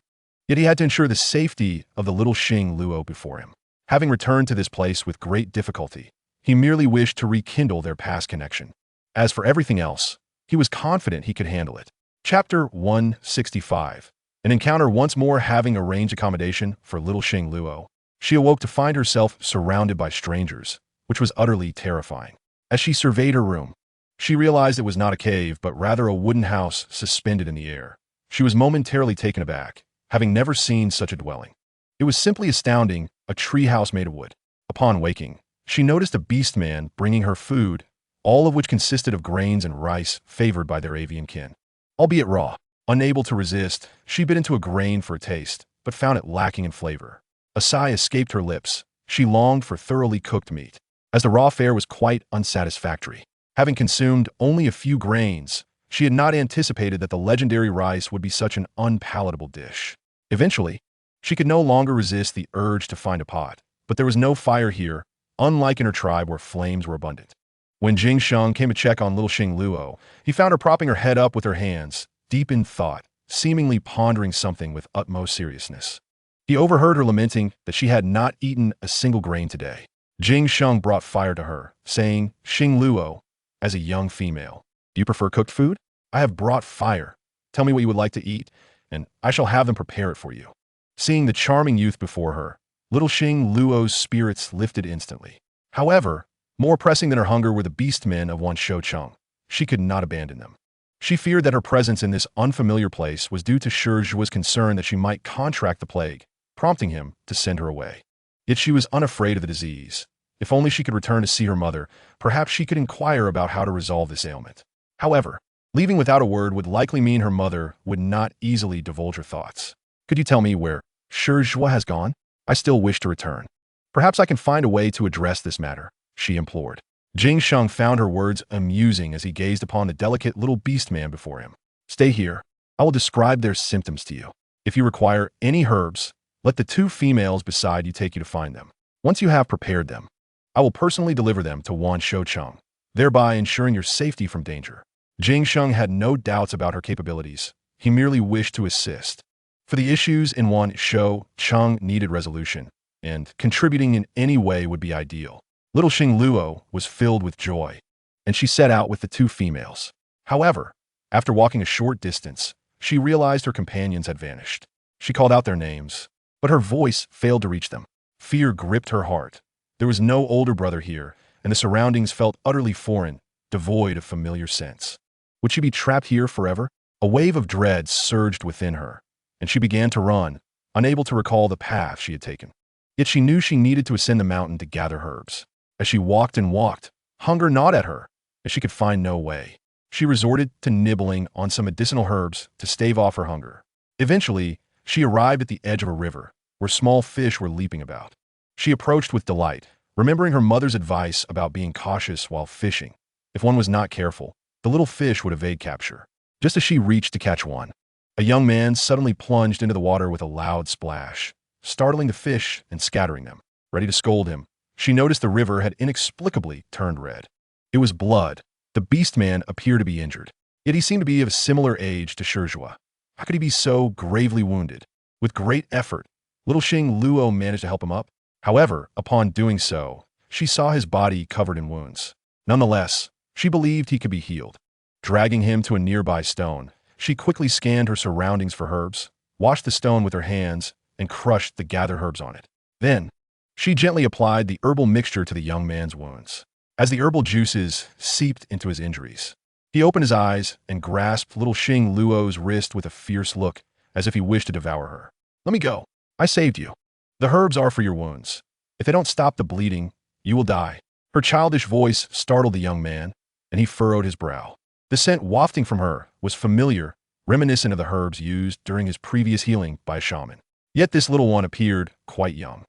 yet he had to ensure the safety of the little Xing Luo before him. Having returned to this place with great difficulty, he merely wished to rekindle their past connection. As for everything else, he was confident he could handle it. Chapter 165. An encounter once more having arranged accommodation for little Xing Luo. She awoke to find herself surrounded by strangers, which was utterly terrifying. As she surveyed her room, she realized it was not a cave, but rather a wooden house suspended in the air. She was momentarily taken aback, having never seen such a dwelling. It was simply astounding, a tree house made of wood. Upon waking, she noticed a beastman bringing her food, all of which consisted of grains and rice favored by their avian kin. Albeit raw, unable to resist, she bit into a grain for a taste, but found it lacking in flavor. A sigh escaped her lips. She longed for thoroughly cooked meat, as the raw fare was quite unsatisfactory. Having consumed only a few grains, she had not anticipated that the legendary rice would be such an unpalatable dish. Eventually, she could no longer resist the urge to find a pot, but there was no fire here, unlike in her tribe where flames were abundant. When Jing Sheng came to check on little Xing Luo, he found her propping her head up with her hands, deep in thought, seemingly pondering something with utmost seriousness. He overheard her lamenting that she had not eaten a single grain today. Jing Sheng brought fire to her, saying, Xing Luo, as a young female, do you prefer cooked food? I have brought fire. Tell me what you would like to eat, and I shall have them prepare it for you. Seeing the charming youth before her, little Xing Luo's spirits lifted instantly. However, More pressing than her hunger were the beastmen of one Shoucheng. She could not abandon them. She feared that her presence in this unfamiliar place was due to Shizhua's concern that she might contract the plague, prompting him to send her away. Yet she was unafraid of the disease. If only she could return to see her mother, perhaps she could inquire about how to resolve this ailment. However, leaving without a word would likely mean her mother would not easily divulge her thoughts. Could you tell me where Shizhua has gone? I still wish to return. Perhaps I can find a way to address this matter, she implored. Jing Sheng found her words amusing as he gazed upon the delicate little beast man before him. Stay here. I will describe their symptoms to you. If you require any herbs, let the two females beside you take you to find them. Once you have prepared them, I will personally deliver them to Wan Shoucheng, thereby ensuring your safety from danger. Jing Sheng had no doubts about her capabilities. He merely wished to assist. For the issues in Wan Shoucheng needed resolution, and contributing in any way would be ideal. Little Xing Luo was filled with joy, and she set out with the two females. However, after walking a short distance, she realized her companions had vanished. She called out their names, but her voice failed to reach them. Fear gripped her heart. There was no older brother here, and the surroundings felt utterly foreign, devoid of familiar sense. Would she be trapped here forever? A wave of dread surged within her, and she began to run, unable to recall the path she had taken. Yet she knew she needed to ascend the mountain to gather herbs. As she walked and walked, hunger gnawed at her, as she could find no way. She resorted to nibbling on some medicinal herbs to stave off her hunger. Eventually, she arrived at the edge of a river, where small fish were leaping about. She approached with delight, remembering her mother's advice about being cautious while fishing. If one was not careful, the little fish would evade capture. Just as she reached to catch one, a young man suddenly plunged into the water with a loud splash, startling the fish and scattering them. Ready to scold him, she noticed the river had inexplicably turned red. It was blood. The beast man appeared to be injured, yet he seemed to be of a similar age to Shizhua. How could he be so gravely wounded? With great effort, little Xing Luo managed to help him up. However, upon doing so, she saw his body covered in wounds. Nonetheless, she believed he could be healed. Dragging him to a nearby stone, she quickly scanned her surroundings for herbs, washed the stone with her hands, and crushed the gathered herbs on it. Then, she gently applied the herbal mixture to the young man's wounds. As the herbal juices seeped into his injuries, he opened his eyes and grasped little Xing Luo's wrist with a fierce look, as if he wished to devour her. Let me go. I saved you. The herbs are for your wounds. If they don't stop the bleeding, you will die. Her childish voice startled the young man, and he furrowed his brow. The scent wafting from her was familiar, reminiscent of the herbs used during his previous healing by a shaman. Yet this little one appeared quite young.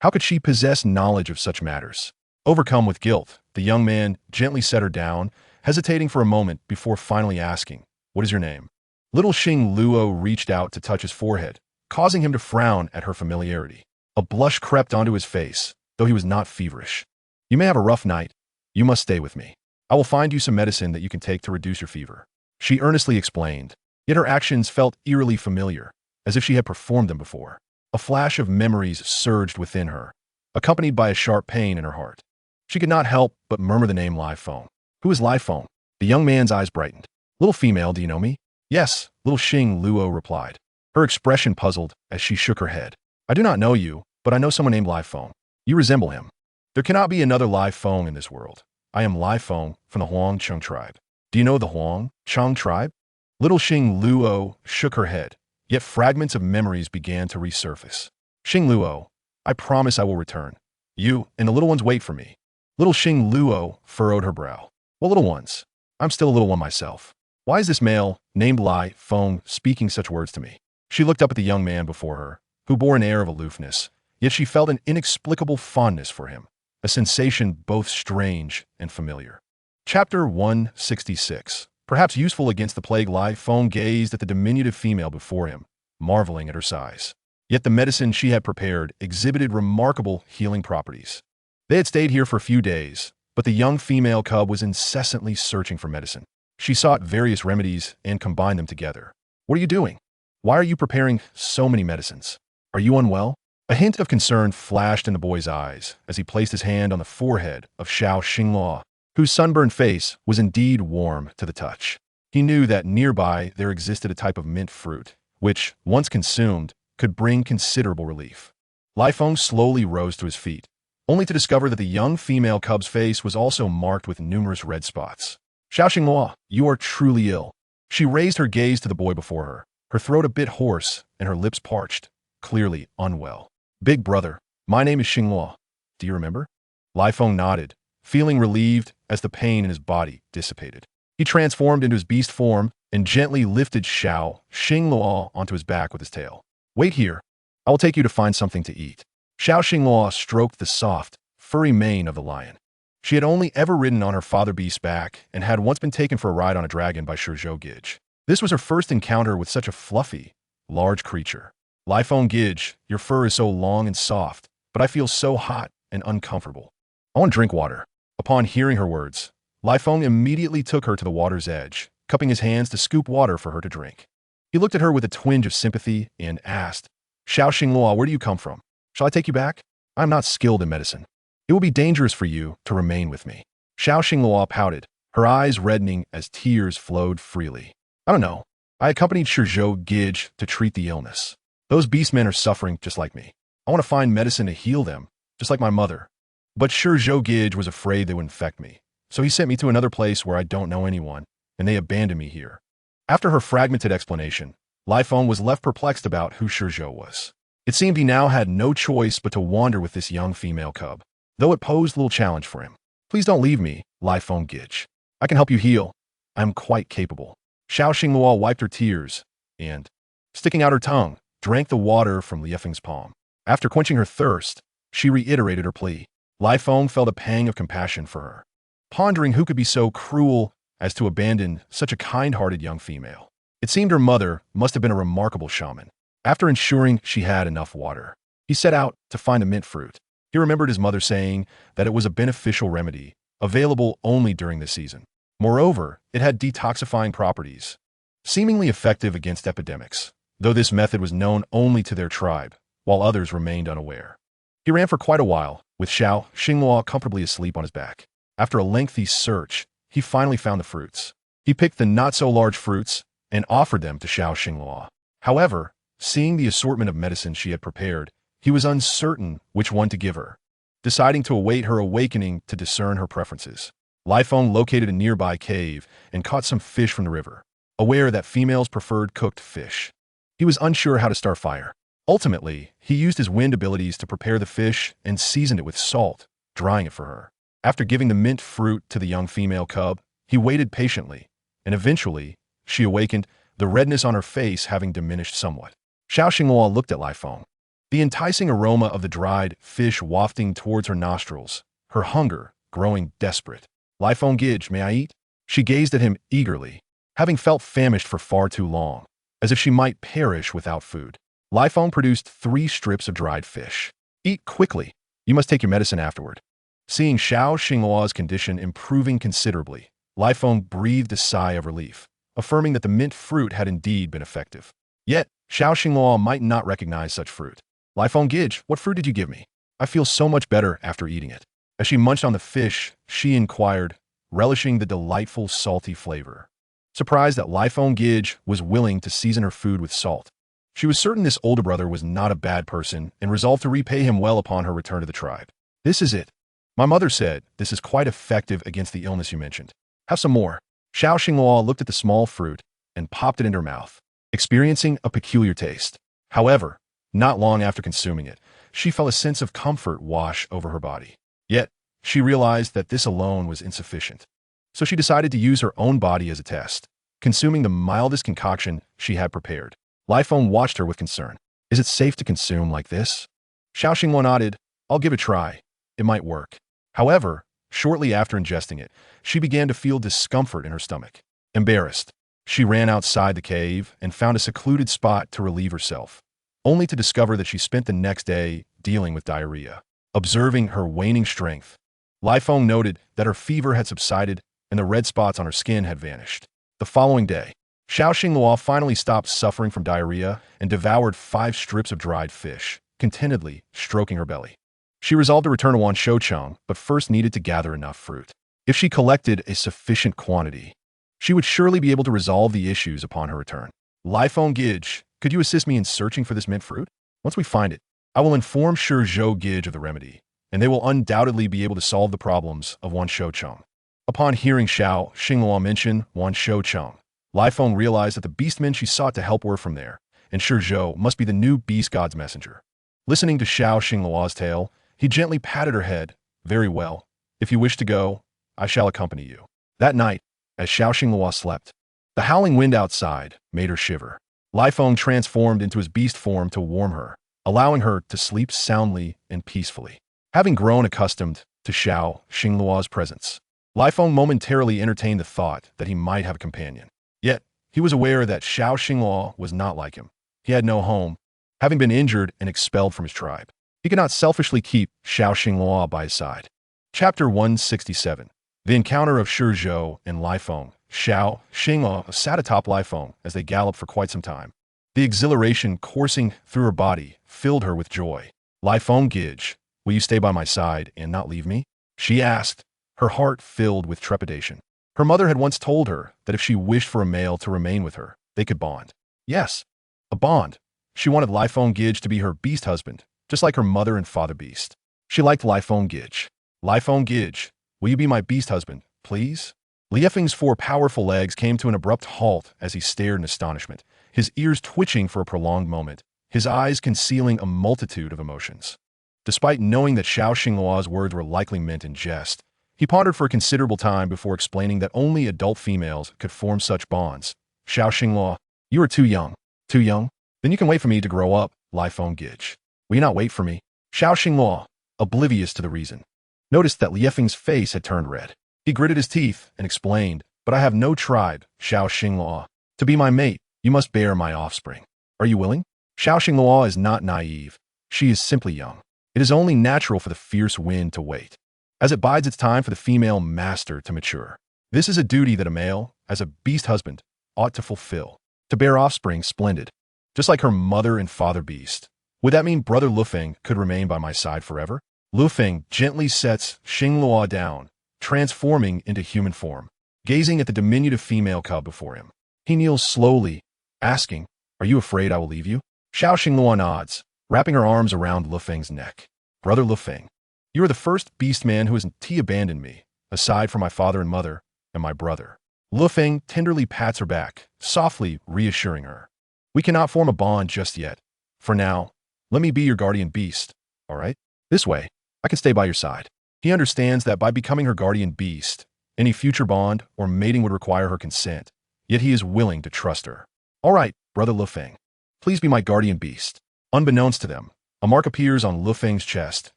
How could she possess knowledge of such matters? Overcome with guilt, the young man gently set her down, hesitating for a moment before finally asking, "What is your name?" Little Xing Luo reached out to touch his forehead, causing him to frown at her familiarity. A blush crept onto his face, though he was not feverish. "You may have a rough night. You must stay with me. I will find you some medicine that you can take to reduce your fever," she earnestly explained, yet her actions felt eerily familiar, as if she had performed them before. A flash of memories surged within her, accompanied by a sharp pain in her heart. She could not help but murmur the name Live Phone. "Who is Live Phone?" The young man's eyes brightened. "Little female, do you know me?" "Yes," little Xing Luo replied, her expression puzzled as she shook her head. "I do not know you, but I know someone named Live Phone. You resemble him. There cannot be another Live Phone in this world. I am Live Phone from the Huang Cheng tribe. Do you know the Huang Cheng tribe?" Little Xing Luo shook her head, yet fragments of memories began to resurface. "Xing Luo, I promise I will return. You and the little ones wait for me." Little Xing Luo furrowed her brow. "What little ones? I'm still a little one myself. Why is this male, named Lai Feng, speaking such words to me?" She looked up at the young man before her, who bore an air of aloofness, yet she felt an inexplicable fondness for him, a sensation both strange and familiar. Chapter 166. Perhaps useful against the plague, Lai Feng gazed at the diminutive female before him, marveling at her size. Yet the medicine she had prepared exhibited remarkable healing properties. They had stayed here for a few days, but the young female cub was incessantly searching for medicine. She sought various remedies and combined them together. "What are you doing? Why are you preparing so many medicines? Are you unwell?" A hint of concern flashed in the boy's eyes as he placed his hand on the forehead of Xiao Xingluo, whose sunburned face was indeed warm to the touch. He knew that nearby there existed a type of mint fruit, which, once consumed, could bring considerable relief. Lai Feng slowly rose to his feet, only to discover that the young female cub's face was also marked with numerous red spots. Xiao Xinghua, you are truly ill. She raised her gaze to the boy before her throat a bit hoarse and her lips parched, clearly unwell. Big brother, my name is Xinghua. Do you remember? Lai Feng nodded, feeling relieved as the pain in his body dissipated. He transformed into his beast form and gently lifted Xiao Xinghua onto his back with his tail. Wait here. I will take you to find something to eat. Xiao Xinghua stroked the soft, furry mane of the lion. She had only ever ridden on her father beast's back and had once been taken for a ride on a dragon by Shizhou Gij. This was her first encounter with such a fluffy, large creature. Lai Feng Gij, your fur is so long and soft, but I feel so hot and uncomfortable. I want to drink water. Upon hearing her words, Lai Feng immediately took her to the water's edge, cupping his hands to scoop water for her to drink. He looked at her with a twinge of sympathy and asked, Xiao Xinghua, where do you come from? Shall I take you back? I am not skilled in medicine. It will be dangerous for you to remain with me. Xiao Xinghua pouted, her eyes reddening as tears flowed freely. I don't know. I accompanied Shizhou Gij to treat the illness. Those beastmen are suffering just like me. I want to find medicine to heal them, just like my mother. But Shizhou Gij was afraid they would infect me, so he sent me to another place where I don't know anyone, and they abandoned me here. After her fragmented explanation, Lai Feng was left perplexed about who Shizhou was. It seemed he now had no choice but to wander with this young female cub, though it posed little challenge for him. Please don't leave me, Lai Feng Gij. I can help you heal. I am quite capable. Xiao Xinghua wiped her tears and, sticking out her tongue, drank the water from Liu Feng's palm. After quenching her thirst, she reiterated her plea. Lai Feng felt a pang of compassion for her, pondering who could be so cruel as to abandon such a kind-hearted young female. It seemed her mother must have been a remarkable shaman. After ensuring she had enough water, he set out to find a mint fruit. He remembered his mother saying that it was a beneficial remedy, available only during the season. Moreover, it had detoxifying properties, seemingly effective against epidemics, though this method was known only to their tribe, while others remained unaware. He ran for quite a while, with Xiao Xinghua comfortably asleep on his back. After a lengthy search, he finally found the fruits. He picked the not-so-large fruits and offered them to Xiao Xinghua. However, seeing the assortment of medicines she had prepared, he was uncertain which one to give her. Deciding to await her awakening to discern her preferences, Lai Feng located a nearby cave and caught some fish from the river, aware that females preferred cooked fish. He was unsure how to start fire. Ultimately, he used his wind abilities to prepare the fish and seasoned it with salt, drying it for her. After giving the mint fruit to the young female cub, he waited patiently, and eventually, she awakened, the redness on her face having diminished somewhat. Xiao Xinghua looked at Lai Feng, the enticing aroma of the dried fish wafting towards her nostrils, her hunger growing desperate. Lai Feng Gij, may I eat? She gazed at him eagerly, having felt famished for far too long, as if she might perish without food. Lai Feng produced 3 strips of dried fish. Eat quickly. You must take your medicine afterward. Seeing Xiao Xinghua's condition improving considerably, Lai Feng breathed a sigh of relief, affirming that the mint fruit had indeed been effective. Yet, Xiao Xinghua might not recognize such fruit. Lai Feng Gij, what fruit did you give me? I feel so much better after eating it. As she munched on the fish, she inquired, relishing the delightful salty flavor. Surprised that Lai Feng Gij was willing to season her food with salt, she was certain this older brother was not a bad person and resolved to repay him well upon her return to the tribe. This is it. My mother said this is quite effective against the illness you mentioned. Have some more. Xiao Xinghua looked at the small fruit and popped it into her mouth, experiencing a peculiar taste. However, not long after consuming it, she felt a sense of comfort wash over her body. Yet, she realized that this alone was insufficient. So she decided to use her own body as a test, consuming the mildest concoction she had prepared. Lai Feng watched her with concern. Is it safe to consume like this? Xiao Xinghua nodded. I'll give it a try. It might work. However, shortly after ingesting it, she began to feel discomfort in her stomach. Embarrassed, she ran outside the cave and found a secluded spot to relieve herself, only to discover that she spent the next day dealing with diarrhea. Observing her waning strength, Lai Feng noted that her fever had subsided and the red spots on her skin had vanished. The following day, Xiao Xinghua finally stopped suffering from diarrhea and devoured 5 strips of dried fish, contentedly stroking her belly. She resolved to return to Wanshoucheng, but first needed to gather enough fruit. If she collected a sufficient quantity, she would surely be able to resolve the issues upon her return. Lai Feng Gij, could you assist me in searching for this mint fruit? Once we find it, I will inform Shizhou Gij of the remedy, and they will undoubtedly be able to solve the problems of Wan Shoucheng. Upon hearing Xiao Xinghua mention Wan Shoucheng, Lai Feng realized that the beastmen she sought to help were from there, and Shi Zhou must be the new beast god's messenger. Listening to Xiao Xinghua's tale, he gently patted her head. Very well. If you wish to go, I shall accompany you. That night, as Xiao Xinghua slept, the howling wind outside made her shiver. Lai Feng transformed into his beast form to warm her, allowing her to sleep soundly and peacefully. Having grown accustomed to Xiao Xinghua's presence, Lai Feng momentarily entertained the thought that he might have a companion. Yet, he was aware that Xiao Xinghua was not like him. He had no home, having been injured and expelled from his tribe. He could not selfishly keep Xiao Xinghua by his side. Chapter 167. The encounter of Shi Zhou and Lai Feng. Xiao Xinghua sat atop Lai Feng as they galloped for quite some time. The exhilaration coursing through her body filled her with joy. Lai Feng Gidge, will you stay by my side and not leave me? She asked, her heart filled with trepidation. Her mother had once told her that if she wished for a male to remain with her, they could bond. Yes, a bond. She wanted Lai Feng Gidge to be her beast husband, just like her mother and father beast. She liked Lai Feng Gidge. Lai Feng Gidge, will you be my beast husband, please? Liefeng's 4 powerful legs came to an abrupt halt as he stared in astonishment, his ears twitching for a prolonged moment, his eyes concealing a multitude of emotions. Despite knowing that Xiao Xinghua's words were likely meant in jest, he pondered for a considerable time before explaining that only adult females could form such bonds. Xiao Xinghua, you are too young. Too young? Then you can wait for me to grow up, Lai Feng Gidge. Will you not wait for me? Xiao Xinghua, oblivious to the reason, noticed that Liefeng's face had turned red. He gritted his teeth and explained, but I have no tribe, Xiao Xinghua. To be my mate, you must bear my offspring. Are you willing? Xiao Xinghua is not naive. She is simply young. It is only natural for the fierce wind to wait, as it bides its time for the female master to mature. This is a duty that a male, as a beast husband, ought to fulfill. To bear offspring splendid, just like her mother and father beast. Would that mean brother Lufeng could remain by my side forever? Lufeng gently sets Xinghua down, transforming into human form, gazing at the diminutive female cub before him. He kneels slowly, asking, are you afraid I will leave you? Xiao Xinghua nods, wrapping her arms around Lufeng's neck. Brother Lufeng, you are the first beast man who has abandoned me, aside from my father and mother, and my brother. Lufeng tenderly pats her back, softly reassuring her. We cannot form a bond just yet. For now, let me be your guardian beast, all right? This way, I can stay by your side. He understands that by becoming her guardian beast, any future bond or mating would require her consent, yet he is willing to trust her. All right, brother Lufeng, please be my guardian beast. Unbeknownst to them, a mark appears on Lufeng's chest,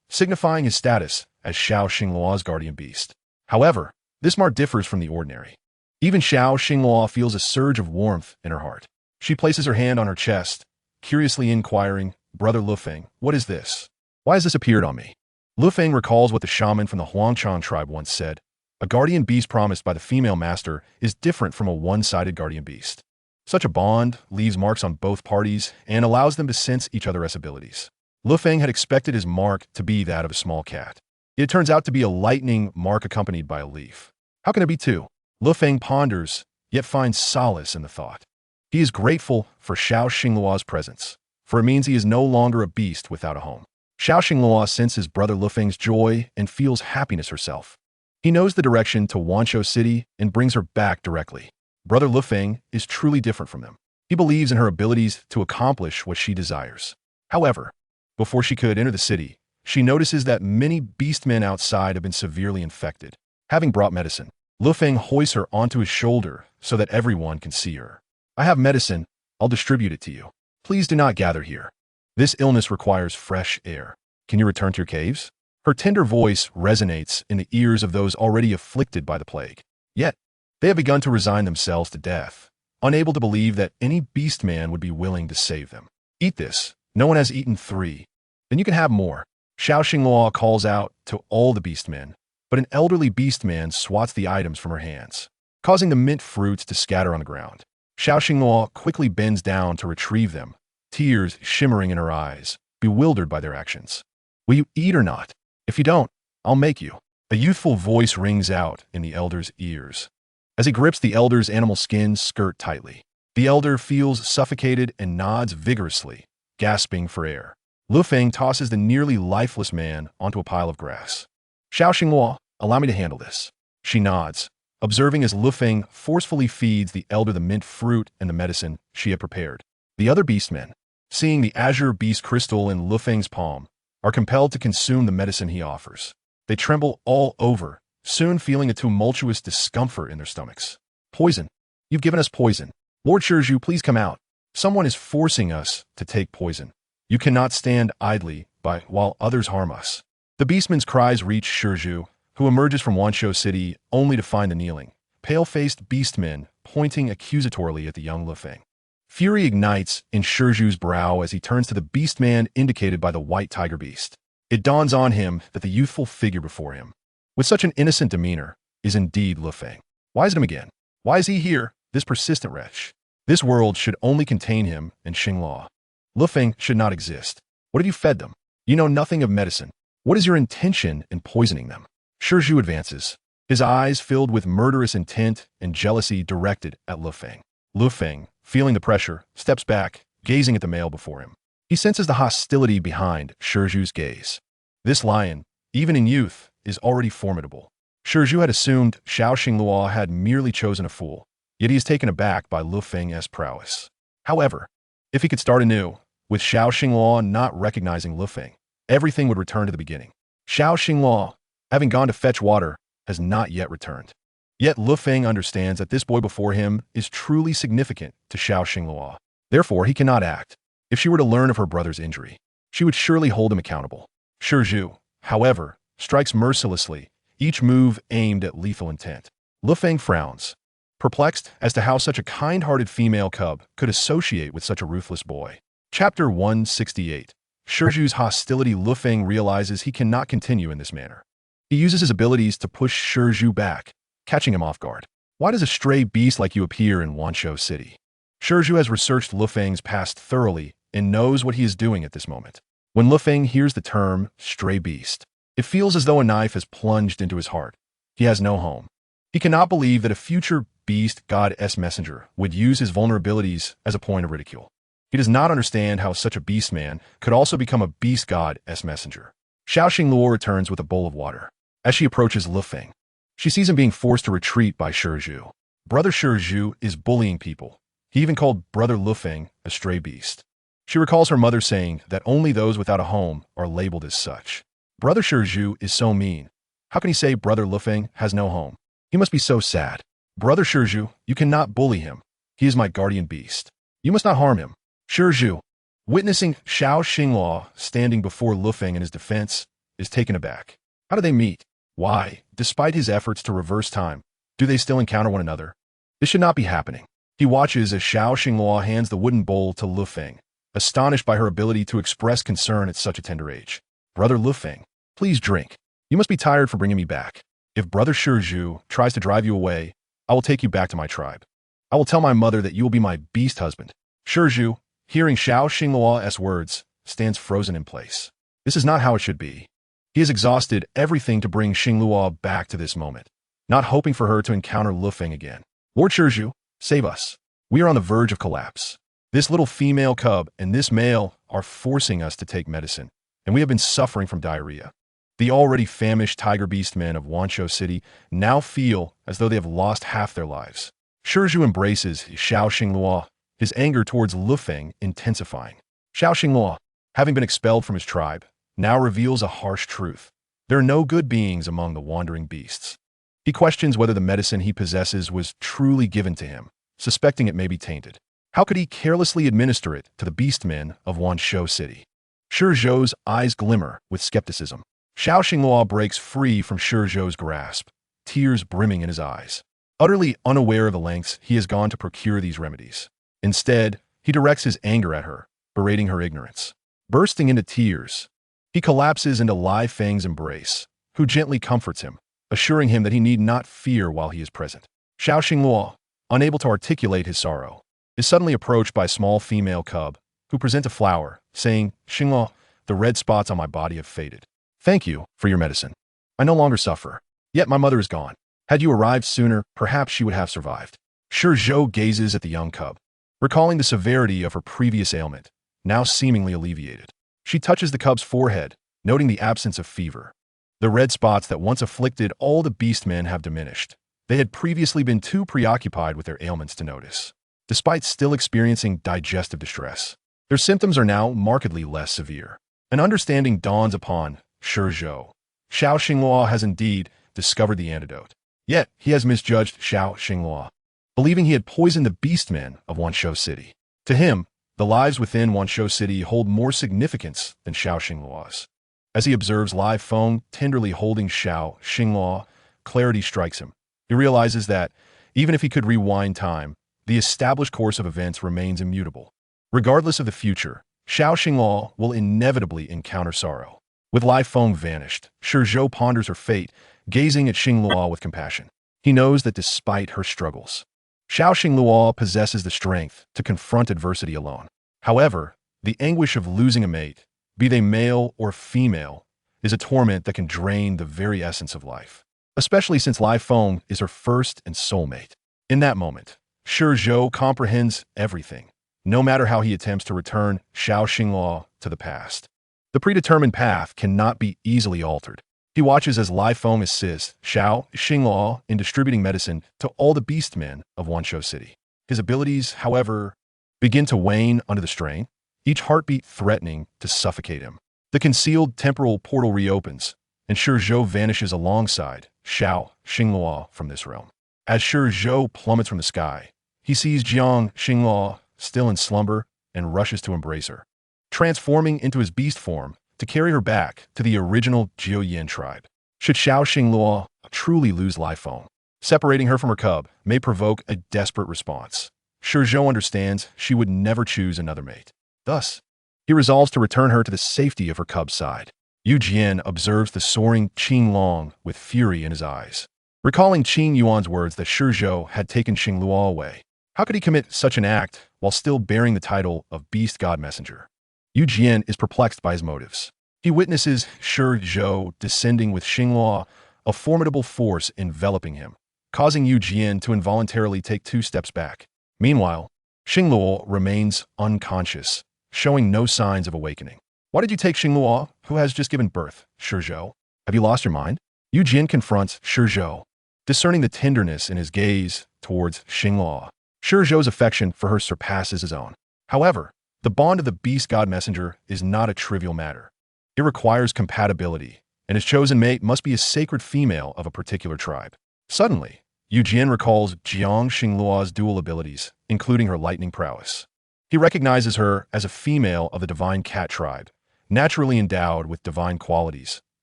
signifying his status as Xiao Xinghua's guardian beast. However, this mark differs from the ordinary. Even Xiao Xinghua feels a surge of warmth in her heart. She places her hand on her chest, curiously inquiring, Brother Lufeng, what is this? Why has this appeared on me? Lufeng recalls what the shaman from the Huangshan tribe once said. A guardian beast promised by the female master is different from a one-sided guardian beast. Such a bond leaves marks on both parties and allows them to sense each other's abilities. Lufeng had expected his mark to be that of a small cat. It turns out to be a lightning mark accompanied by a leaf. How can it be two? Lufeng ponders, yet finds solace in the thought. He is grateful for Xiao Xinghua's presence, for it means he is no longer a beast without a home. Xiao Xinghua senses brother Lufeng's joy and feels happiness herself. He knows the direction to Wanshou City and brings her back directly. Brother Lufeng is truly different from them. He believes in her abilities to accomplish what she desires. However, before she could enter the city, she notices that many beastmen outside have been severely infected. Having brought medicine, Lufeng hoists her onto his shoulder so that everyone can see her. I have medicine. I'll distribute it to you. Please do not gather here. This illness requires fresh air. Can you return to your caves? Her tender voice resonates in the ears of those already afflicted by the plague. Yet, they have begun to resign themselves to death, unable to believe that any beastman would be willing to save them. Eat this. No one has eaten 3. Then you can have more. Xiao Xinghua calls out to all the beastmen, but an elderly beastman swats the items from her hands, causing the mint fruits to scatter on the ground. Xiao Xinghua quickly bends down to retrieve them, tears shimmering in her eyes, bewildered by their actions. Will you eat or not? If you don't, I'll make you. A youthful voice rings out in the elder's ears, as he grips the elder's animal skin skirt tightly. The elder feels suffocated and nods vigorously, gasping for air. Lu Feng tosses the nearly lifeless man onto a pile of grass. Xiao Xingluo, allow me to handle this. She nods, observing as Lu Feng forcefully feeds the elder the mint fruit and the medicine she had prepared. The other beastmen, seeing the azure beast crystal in Lu Feng's palm, are compelled to consume the medicine he offers. They tremble all over, soon feeling a tumultuous discomfort in their stomachs. Poison. You've given us poison. Lord Shizhu, please come out. Someone is forcing us to take poison. You cannot stand idly by while others harm us. The beastman's cries reach Shizhu, who emerges from Wanshou City only to find the kneeling, pale-faced beastmen pointing accusatorily at the young Lu Feng. Fury ignites in Shizhu's brow as he turns to the beastman indicated by the white tiger beast. It dawns on him that the youthful figure before him, with such an innocent demeanor, is indeed Lu Feng. Why is it him again? Why is he here, this persistent wretch? This world should only contain him and Xingluo. Lu Feng should not exist. What have you fed them? You know nothing of medicine. What is your intention in poisoning them? Shizhu advances, his eyes filled with murderous intent and jealousy directed at Lu Feng. Lu Feng, feeling the pressure, steps back, gazing at the male before him. He senses the hostility behind Shizhu's gaze. This lion, even in youth, is already formidable. Shizhu had assumed Xiao Xingluo had merely chosen a fool, yet he is taken aback by Lu Feng's prowess. However, if he could start anew, with Xiao Xingluo not recognizing Lu Feng, everything would return to the beginning. Xiao Xingluo, having gone to fetch water, has not yet returned. Yet Lu Feng understands that this boy before him is truly significant to Xiao Xingluo. Therefore, he cannot act. If she were to learn of her brother's injury, she would surely hold him accountable. Shizhu, however, strikes mercilessly, each move aimed at lethal intent. Lu Feng frowns, perplexed as to how such a kind-hearted female cub could associate with such a ruthless boy. Chapter 168. Shizhu's hostility. Lu Feng realizes he cannot continue in this manner. He uses his abilities to push Shizhu back, catching him off guard. Why does a stray beast like you appear in Wanshou City? Shizhu has researched Lu Feng's past thoroughly and knows what he is doing at this moment. When Lu Feng hears the term stray beast, it feels as though a knife has plunged into his heart. He has no home. He cannot believe that a future beast god-s messenger would use his vulnerabilities as a point of ridicule. He does not understand how such a beast man could also become a beast god-s messenger. Xiao Xingluo returns with a bowl of water. As she approaches Lu Feng, she sees him being forced to retreat by Shizhu. Brother Shizhu is bullying people. He even called brother Lu Feng a stray beast. She recalls her mother saying that only those without a home are labeled as such. Brother Shizhu is so mean. How can he say brother Lu Feng has no home? He must be so sad. Brother Shizhu, you cannot bully him. He is my guardian beast. You must not harm him. Shizhu, witnessing Xiao Xingluo standing before Lu Feng in his defense, is taken aback. How do they meet? Why, despite his efforts to reverse time, do they still encounter one another? This should not be happening. He watches as Xiao Xingluo hands the wooden bowl to Lu Feng, astonished by her ability to express concern at such a tender age. Brother Lu Feng, please drink. You must be tired for bringing me back. If Brother Shizhu tries to drive you away, I will take you back to my tribe. I will tell my mother that you will be my beast husband. Shizhu, hearing Xiao Xingluo's words, stands frozen in place. This is not how it should be. He has exhausted everything to bring Xingluo back to this moment, not hoping for her to encounter Lu Feng again. Lord Shizhu, save us. We are on the verge of collapse. This little female cub and this male are forcing us to take medicine, and we have been suffering from diarrhea. The already famished tiger beast men of Wanshou City now feel as though they have lost half their lives. Shizhu embraces Xiao Xingluo, his anger towards Lu Feng intensifying. Xiao Xingluo, having been expelled from his tribe, now reveals a harsh truth. There are no good beings among the wandering beasts. He questions whether the medicine he possesses was truly given to him, suspecting it may be tainted. How could he carelessly administer it to the beastmen of Wanshou City? Shizhu's eyes glimmer with skepticism. Xiao Xingluo breaks free from Shizhu's grasp, tears brimming in his eyes. Utterly unaware of the lengths he has gone to procure these remedies. Instead, he directs his anger at her, berating her ignorance. Bursting into tears, he collapses into Lai Feng's embrace, who gently comforts him, assuring him that he need not fear while he is present. Xiao Xingluo, unable to articulate his sorrow, is suddenly approached by a small female cub, who presents a flower, saying, Xingluo, the red spots on my body have faded. Thank you for your medicine. I no longer suffer. Yet my mother is gone. Had you arrived sooner, perhaps she would have survived. Shizhu gazes at the young cub, recalling the severity of her previous ailment, now seemingly alleviated. She touches the cub's forehead, noting the absence of fever. The red spots that once afflicted all the beastmen have diminished. They had previously been too preoccupied with their ailments to notice. Despite still experiencing digestive distress, their symptoms are now markedly less severe. An understanding dawns upon Shizhou. Xiao Xinghua has indeed discovered the antidote. Yet, he has misjudged Xiao Xinghua, believing he had poisoned the beastmen of Wanshou City. To him, the lives within Wanshou City hold more significance than Xiao Xinghua's. As he observes Live Feng tenderly holding Xiao Xinghua, clarity strikes him. He realizes that, even if he could rewind time, the established course of events remains immutable. Regardless of the future, Xiao Xinghua will inevitably encounter sorrow. With Live Feng vanished, Shizhou ponders her fate, gazing at Xinghua with compassion. He knows that despite her struggles, Xiao Xinghua possesses the strength to confront adversity alone. However, the anguish of losing a mate, be they male or female, is a torment that can drain the very essence of life, especially since Live Feng is her first and soulmate. In that moment, Shizhou comprehends everything, no matter how he attempts to return Xiao Xinghua to the past. The predetermined path cannot be easily altered. He watches as Live Feng assists Xiao Xinghua in distributing medicine to all the beastmen of Wanshou City. His abilities, however, begin to wane under the strain, each heartbeat threatening to suffocate him. The concealed temporal portal reopens, and Shizhou vanishes alongside Xiao Xinghua from this realm. As Shizhou plummets from the sky, he sees Jiang Xinghua still in slumber and rushes to embrace her, transforming into his beast form to carry her back to the original Jiuyan tribe. Should Xiao Xinghua truly lose Live Feng, separating her from her cub may provoke a desperate response. Shizhou understands she would never choose another mate. Thus, he resolves to return her to the safety of her cub's side. Yu Jian observes the soaring Qing Long with fury in his eyes, recalling Qing Yuan's words that Shizhou had taken Xinghua away. How could he commit such an act while still bearing the title of Beast God Messenger? Yu Jian is perplexed by his motives. He witnesses Shizhou descending with Xinghua, a formidable force enveloping him, causing Yu Jian to involuntarily take 2 steps back. Meanwhile, Xinghua remains unconscious, showing no signs of awakening. Why did you take Xinghua, who has just given birth, Shizhou? Have you lost your mind? Yu Jian confronts Shizhou, discerning the tenderness in his gaze towards Xinghua. Shizhou's affection for her surpasses his own. However, the bond of the Beast God Messenger is not a trivial matter. It requires compatibility, and his chosen mate must be a sacred female of a particular tribe. Suddenly, Yu Jian recalls Jiang Xingluo's dual abilities, including her lightning prowess. He recognizes her as a female of the divine cat tribe, naturally endowed with divine qualities,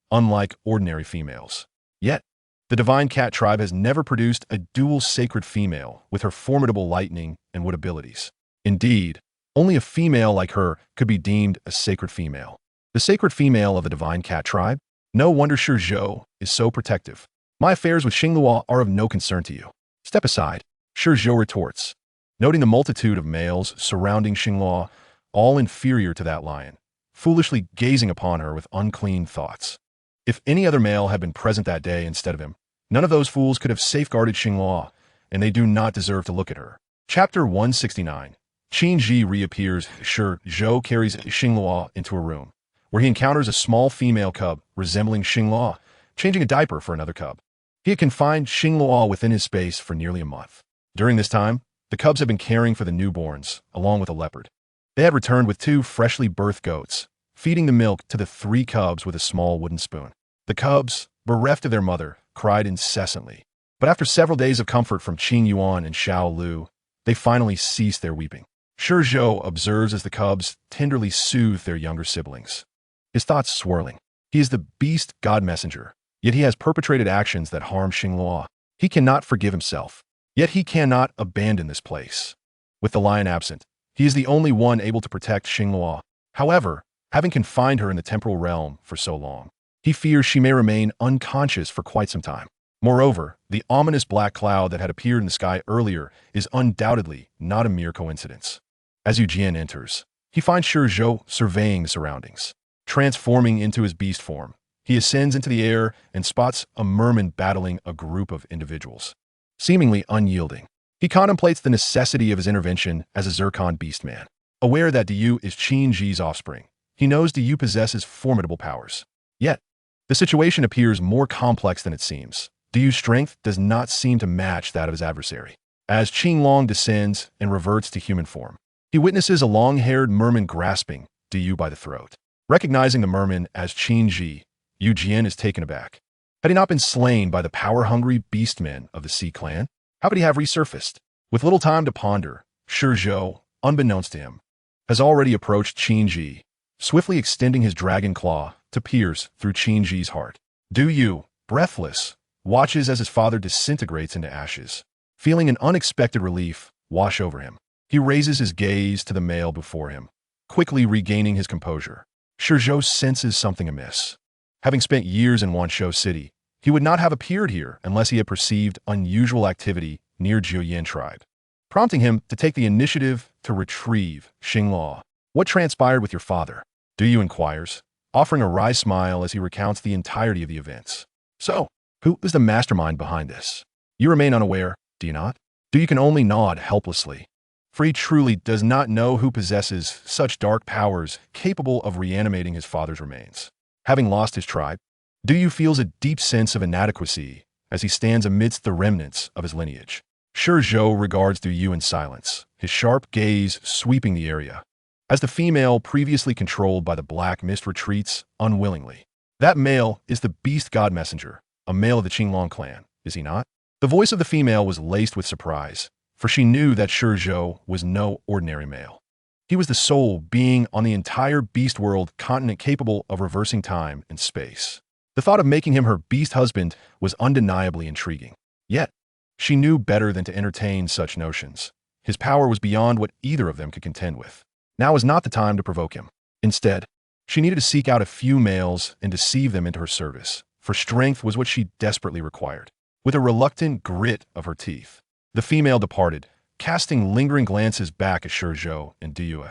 unlike ordinary females. Yet, the divine cat tribe has never produced a dual sacred female with her formidable lightning and wood abilities. Indeed, only a female like her could be deemed a sacred female. The sacred female of the divine cat tribe? No wonder Shizhou is so protective. My affairs with Xinghua are of no concern to you. Step aside, Shizhou retorts, noting the multitude of males surrounding Xinghua, all inferior to that lion, foolishly gazing upon her with unclean thoughts. If any other male had been present that day instead of him, none of those fools could have safeguarded Xinghua, and they do not deserve to look at her. Chapter 169. Qin Ji reappears. Shizhou carries Xinghua into a room, where he encounters a small female cub resembling Xinghua, changing a diaper for another cub. He had confined Xinghua within his space for nearly a month. During this time, the cubs had been caring for the newborns, along with a leopard. They had returned with 2 freshly birthed goats, feeding the milk to the 3 cubs with a small wooden spoon. The cubs, bereft of their mother, cried incessantly. But after several days of comfort from Qing Yuan and Xiao Lu, they finally ceased their weeping. Shizhou observes as the cubs tenderly soothe their younger siblings, his thoughts swirling. He is the Beast God Messenger, yet he has perpetrated actions that harm Xinghua. He cannot forgive himself, yet he cannot abandon this place. With the lion absent, he is the only one able to protect Xinghua. However, having confined her in the temporal realm for so long, he fears she may remain unconscious for quite some time. Moreover, the ominous black cloud that had appeared in the sky earlier is undoubtedly not a mere coincidence. As Yu Jian enters, he finds Shizhou surveying the surroundings. Transforming into his beast form, he ascends into the air and spots a merman battling a group of individuals. Seemingly unyielding, he contemplates the necessity of his intervention as a Zircon beastman. Aware that Diyu is Qin Ji's offspring, He knows Diyu possesses formidable powers. Yet, the situation appears more complex than it seems. Diyu's strength does not seem to match that of his adversary. As Qinglong descends and reverts to human form, he witnesses a long-haired merman grasping Diyu by the throat. Recognizing the merman as Qin Ji, Yu Jian is taken aback. Had he not been slain by the power-hungry beastmen of the Sea clan? How could he have resurfaced? With little time to ponder, Shi Zhou, unbeknownst to him, has already approached Qin Ji, swiftly extending his dragon claw to pierce through Qin Ji's heart. Du Yu, breathless, watches as his father disintegrates into ashes. Feeling an unexpected relief wash over him, he raises his gaze to the male before him, quickly regaining his composure. Shi Zhou senses something amiss. Having spent years in Wanshou City, he would not have appeared here unless he had perceived unusual activity near Jiuyan tribe, prompting him to take the initiative to retrieve Xingluo. What transpired with your father? Du Yu inquires, offering a wry smile as he recounts the entirety of the events. So, who is the mastermind behind this? You remain unaware, do you not? Du Yu can only nod helplessly. For he truly does not know who possesses such dark powers capable of reanimating his father's remains. Having lost his tribe, Du Yu feels a deep sense of inadequacy as he stands amidst the remnants of his lineage. Shi Zhou regards Du Yu in silence, his sharp gaze sweeping the area, as the female previously controlled by the black mist retreats unwillingly. That male is the beast god messenger, a male of the Qinglong clan, is he not? The voice of the female was laced with surprise, for she knew that Shi Zhou was no ordinary male. He was the sole being on the entire beast world continent capable of reversing time and space. The thought of making him her beast husband was undeniably intriguing. Yet, she knew better than to entertain such notions. His power was beyond what either of them could contend with. Now was not the time to provoke him. Instead, she needed to seek out a few males and deceive them into her service, for strength was what she desperately required. With a reluctant grit of her teeth, the female departed, casting lingering glances back at Shi Zhou and Du Yu,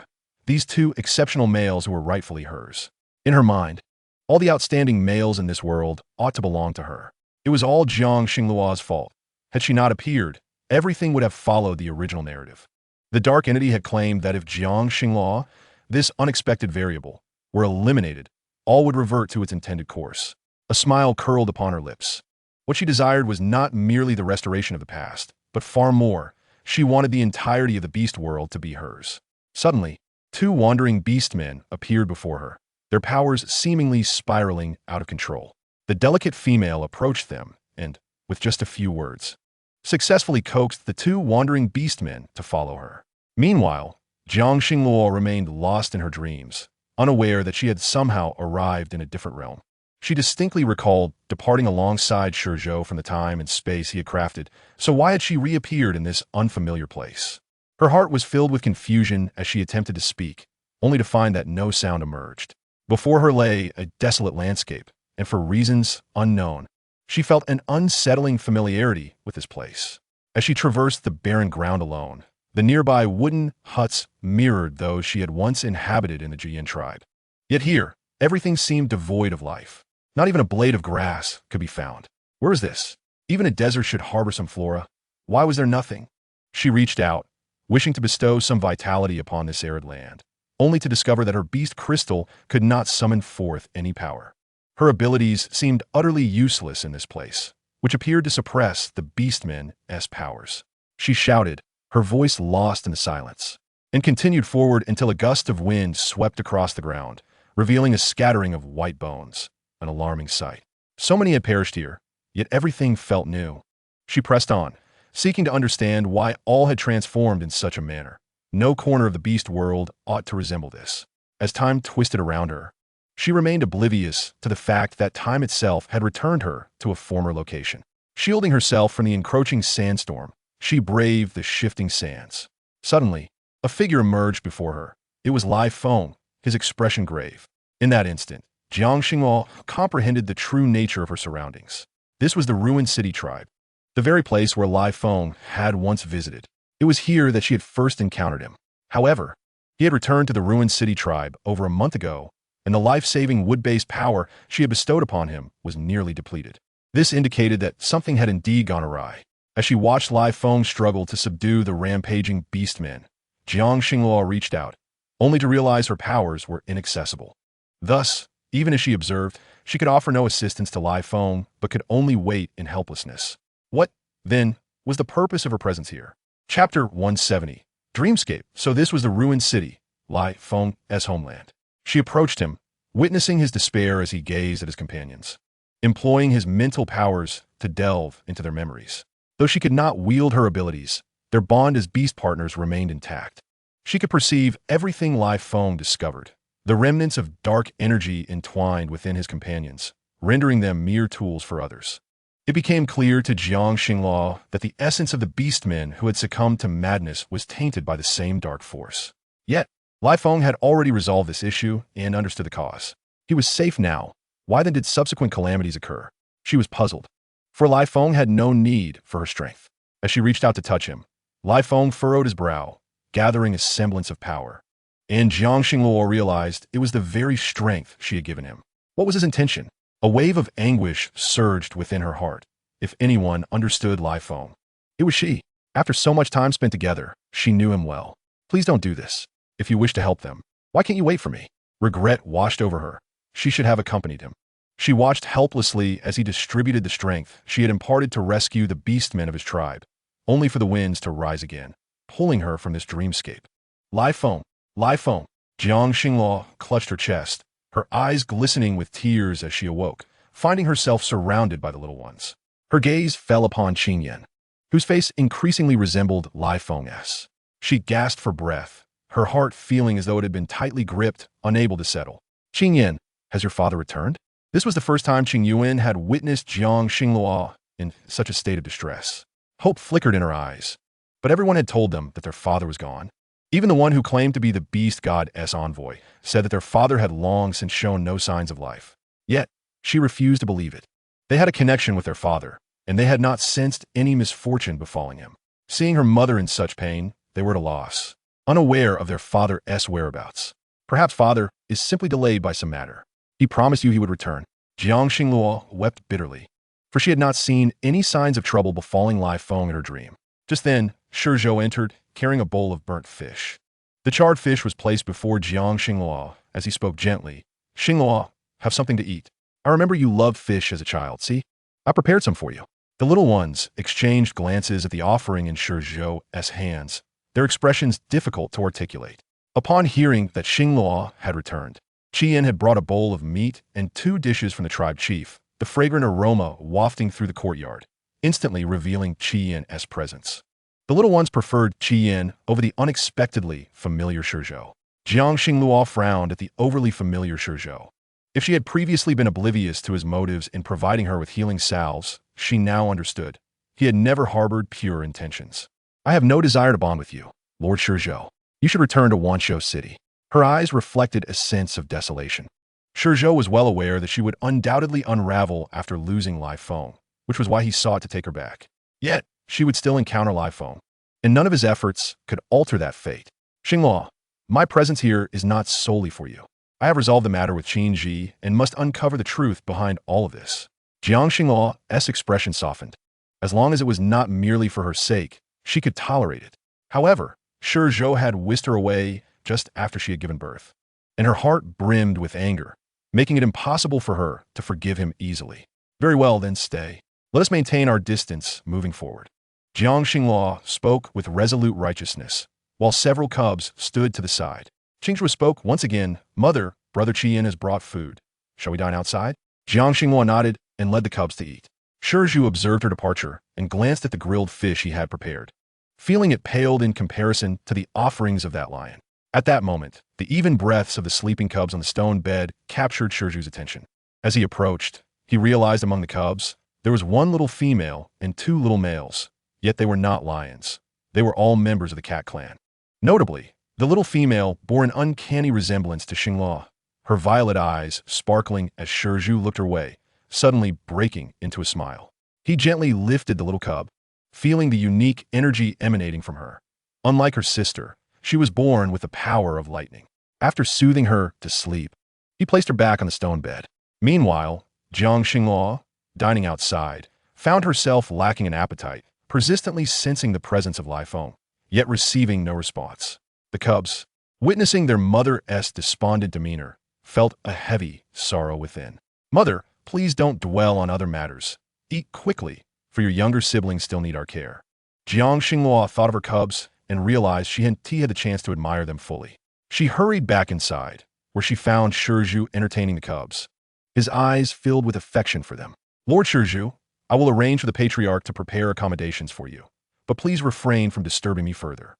these two exceptional males who were rightfully hers. In her mind, all the outstanding males in this world ought to belong to her. It was all Jiang Xingluo's fault. Had she not appeared, everything would have followed the original narrative. The dark entity had claimed that if Jiang Xingluo, this unexpected variable, were eliminated, all would revert to its intended course. A smile curled upon her lips. What she desired was not merely the restoration of the past, but far more. She wanted the entirety of the beast world to be hers. Suddenly, two wandering beastmen appeared before her, their powers seemingly spiraling out of control. The delicate female approached them and, with just a few words, successfully coaxed the two wandering beastmen to follow her. Meanwhile, Jiang Xingluo remained lost in her dreams, unaware that she had somehow arrived in a different realm. She distinctly recalled departing alongside Shi Zhou from the time and space he had crafted, so why had she reappeared in this unfamiliar place? Her heart was filled with confusion as she attempted to speak, only to find that no sound emerged. Before her lay a desolate landscape, and for reasons unknown, she felt an unsettling familiarity with this place. As she traversed the barren ground alone, the nearby wooden huts mirrored those she had once inhabited in the Jiyan tribe. Yet here, everything seemed devoid of life. Not even a blade of grass could be found. Where is this? Even a desert should harbor some flora. Why was there nothing? She reached out, wishing to bestow some vitality upon this arid land, only to discover that her beast crystal could not summon forth any power. Her abilities seemed utterly useless in this place, which appeared to suppress the beastmen's powers. She shouted, her voice lost in the silence, and continued forward until a gust of wind swept across the ground, revealing a scattering of white bones. An alarming sight. So many had perished here, yet everything felt new. She pressed on, seeking to understand why all had transformed in such a manner. No corner of the beast world ought to resemble this. As time twisted around her, she remained oblivious to the fact that time itself had returned her to a former location. Shielding herself from the encroaching sandstorm, she braved the shifting sands. Suddenly, a figure emerged before her. It was Lai Feng, his expression grave. In that instant, Jiang Xingluo comprehended the true nature of her surroundings. This was the ruined city tribe, the very place where Lai Feng had once visited. It was here that she had first encountered him. However, he had returned to the ruined city tribe over a month ago, and the life-saving wood-based power she had bestowed upon him was nearly depleted. This indicated that something had indeed gone awry. As she watched Lai Feng struggle to subdue the rampaging beastmen, Jiang Xingluo reached out, only to realize her powers were inaccessible. Thus, even as she observed, she could offer no assistance to Lai Feng, but could only wait in helplessness. What, then, was the purpose of her presence here? Chapter 170. Dreamscape. So this was the ruined city, Lai Feng's homeland. She approached him, witnessing his despair as he gazed at his companions, employing his mental powers to delve into their memories. Though she could not wield her abilities, their bond as beast partners remained intact. She could perceive everything Lai Feng discovered, the remnants of dark energy entwined within his companions, rendering them mere tools for others. It became clear to Jiang Xinghua that the essence of the beastmen who had succumbed to madness was tainted by the same dark force. Yet, Lai Feng had already resolved this issue and understood the cause. He was safe now. Why then did subsequent calamities occur? She was puzzled, for Lai Feng had no need for her strength. As she reached out to touch him, Lai Feng furrowed his brow, gathering a semblance of power. And Jiang Xinghua realized it was the very strength she had given him. What was his intention? A wave of anguish surged within her heart. If anyone understood Lai Feng, it was she. After so much time spent together, she knew him well. Please don't do this. If you wish to help them, why can't you wait for me? Regret washed over her. She should have accompanied him. She watched helplessly as he distributed the strength she had imparted to rescue the beastmen of his tribe, only for the winds to rise again, pulling her from this dreamscape. Lai Feng. Jiang Xinghua clutched her chest, her eyes glistening with tears as she awoke, finding herself surrounded by the little ones. Her gaze fell upon Qingyan, whose face increasingly resembled Lai Feng's. She gasped for breath, her heart feeling as though it had been tightly gripped, unable to settle. Qingyan, has your father returned? This was the first time Qingyuan had witnessed Jiang Xinghua in such a state of distress. Hope flickered in her eyes, but everyone had told them that their father was gone. Even the one who claimed to be the beast god's envoy said that their father had long since shown no signs of life. Yet, she refused to believe it. They had a connection with their father, and they had not sensed any misfortune befalling him. Seeing her mother in such pain, they were at a loss, unaware of their father's whereabouts. Perhaps father is simply delayed by some matter. He promised you he would return. Jiang Xinghua wept bitterly, for she had not seen any signs of trouble befalling Lai Feng in her dream. Just then, Shizhou entered, carrying a bowl of burnt fish. The charred fish was placed before Jiang Xinghua as he spoke gently. Xinghua, have something to eat. I remember you loved fish as a child, see? I prepared some for you. The little ones exchanged glances at the offering in Shizhou's hands, their expressions difficult to articulate. Upon hearing that Xinghua had returned, Qian had brought a bowl of meat and 2 dishes from the tribe chief, the fragrant aroma wafting through the courtyard, instantly revealing Qian's presence. The little ones preferred Qian over the unexpectedly familiar Shizhou. Jiang Xinghua frowned at the overly familiar Shizhou. If she had previously been oblivious to his motives in providing her with healing salves, she now understood. He had never harbored pure intentions. I have no desire to bond with you, Lord Shizhou. You should return to Wanshou City. Her eyes reflected a sense of desolation. Shizhou was well aware that she would undoubtedly unravel after losing Lai Feng, which was why he sought to take her back. Yet, she would still encounter Lai Feng, and none of his efforts could alter that fate. Xinghua, my presence here is not solely for you. I have resolved the matter with Qin Ji and must uncover the truth behind all of this. Jiang Xinghua's expression softened. As long as it was not merely for her sake, she could tolerate it. However, Shizhou had whisked her away just after she had given birth, and her heart brimmed with anger, making it impossible for her to forgive him easily. Very well, then stay. Let us maintain our distance moving forward. Jiang Xinghua spoke with resolute righteousness, while several cubs stood to the side. Qingzhou spoke once again. Mother, Brother Qian has brought food. Shall we dine outside? Jiang Xinghua nodded and led the cubs to eat. Shizhou observed her departure and glanced at the grilled fish he had prepared, feeling it paled in comparison to the offerings of that lion. At that moment, the even breaths of the sleeping cubs on the stone bed captured Shizhou's attention. As he approached, he realized among the cubs, there was 1 little female and 2 little males, yet they were not lions. They were all members of the cat clan. Notably, the little female bore an uncanny resemblance to Xinghua, her violet eyes sparkling as Shizhou looked her way, suddenly breaking into a smile. He gently lifted the little cub, feeling the unique energy emanating from her. Unlike her sister, she was born with the power of lightning. After soothing her to sleep, he placed her back on the stone bed. Meanwhile, Jiang Xinghua, dining outside, found herself lacking an appetite, persistently sensing the presence of Lai Feng, yet receiving no response. The cubs, Witnessing their mother's despondent demeanor felt a heavy sorrow within. Mother, please don't dwell on other matters. Eat quickly, for your younger siblings still need our care. Jiang Xinghua thought of her cubs and realized she had the chance to admire them fully. She hurried back inside, where she found Shizhu entertaining the cubs, his eyes filled with affection for them. Lord Shizhu, I will arrange for the patriarch to prepare accommodations for you, but please refrain from disturbing me further.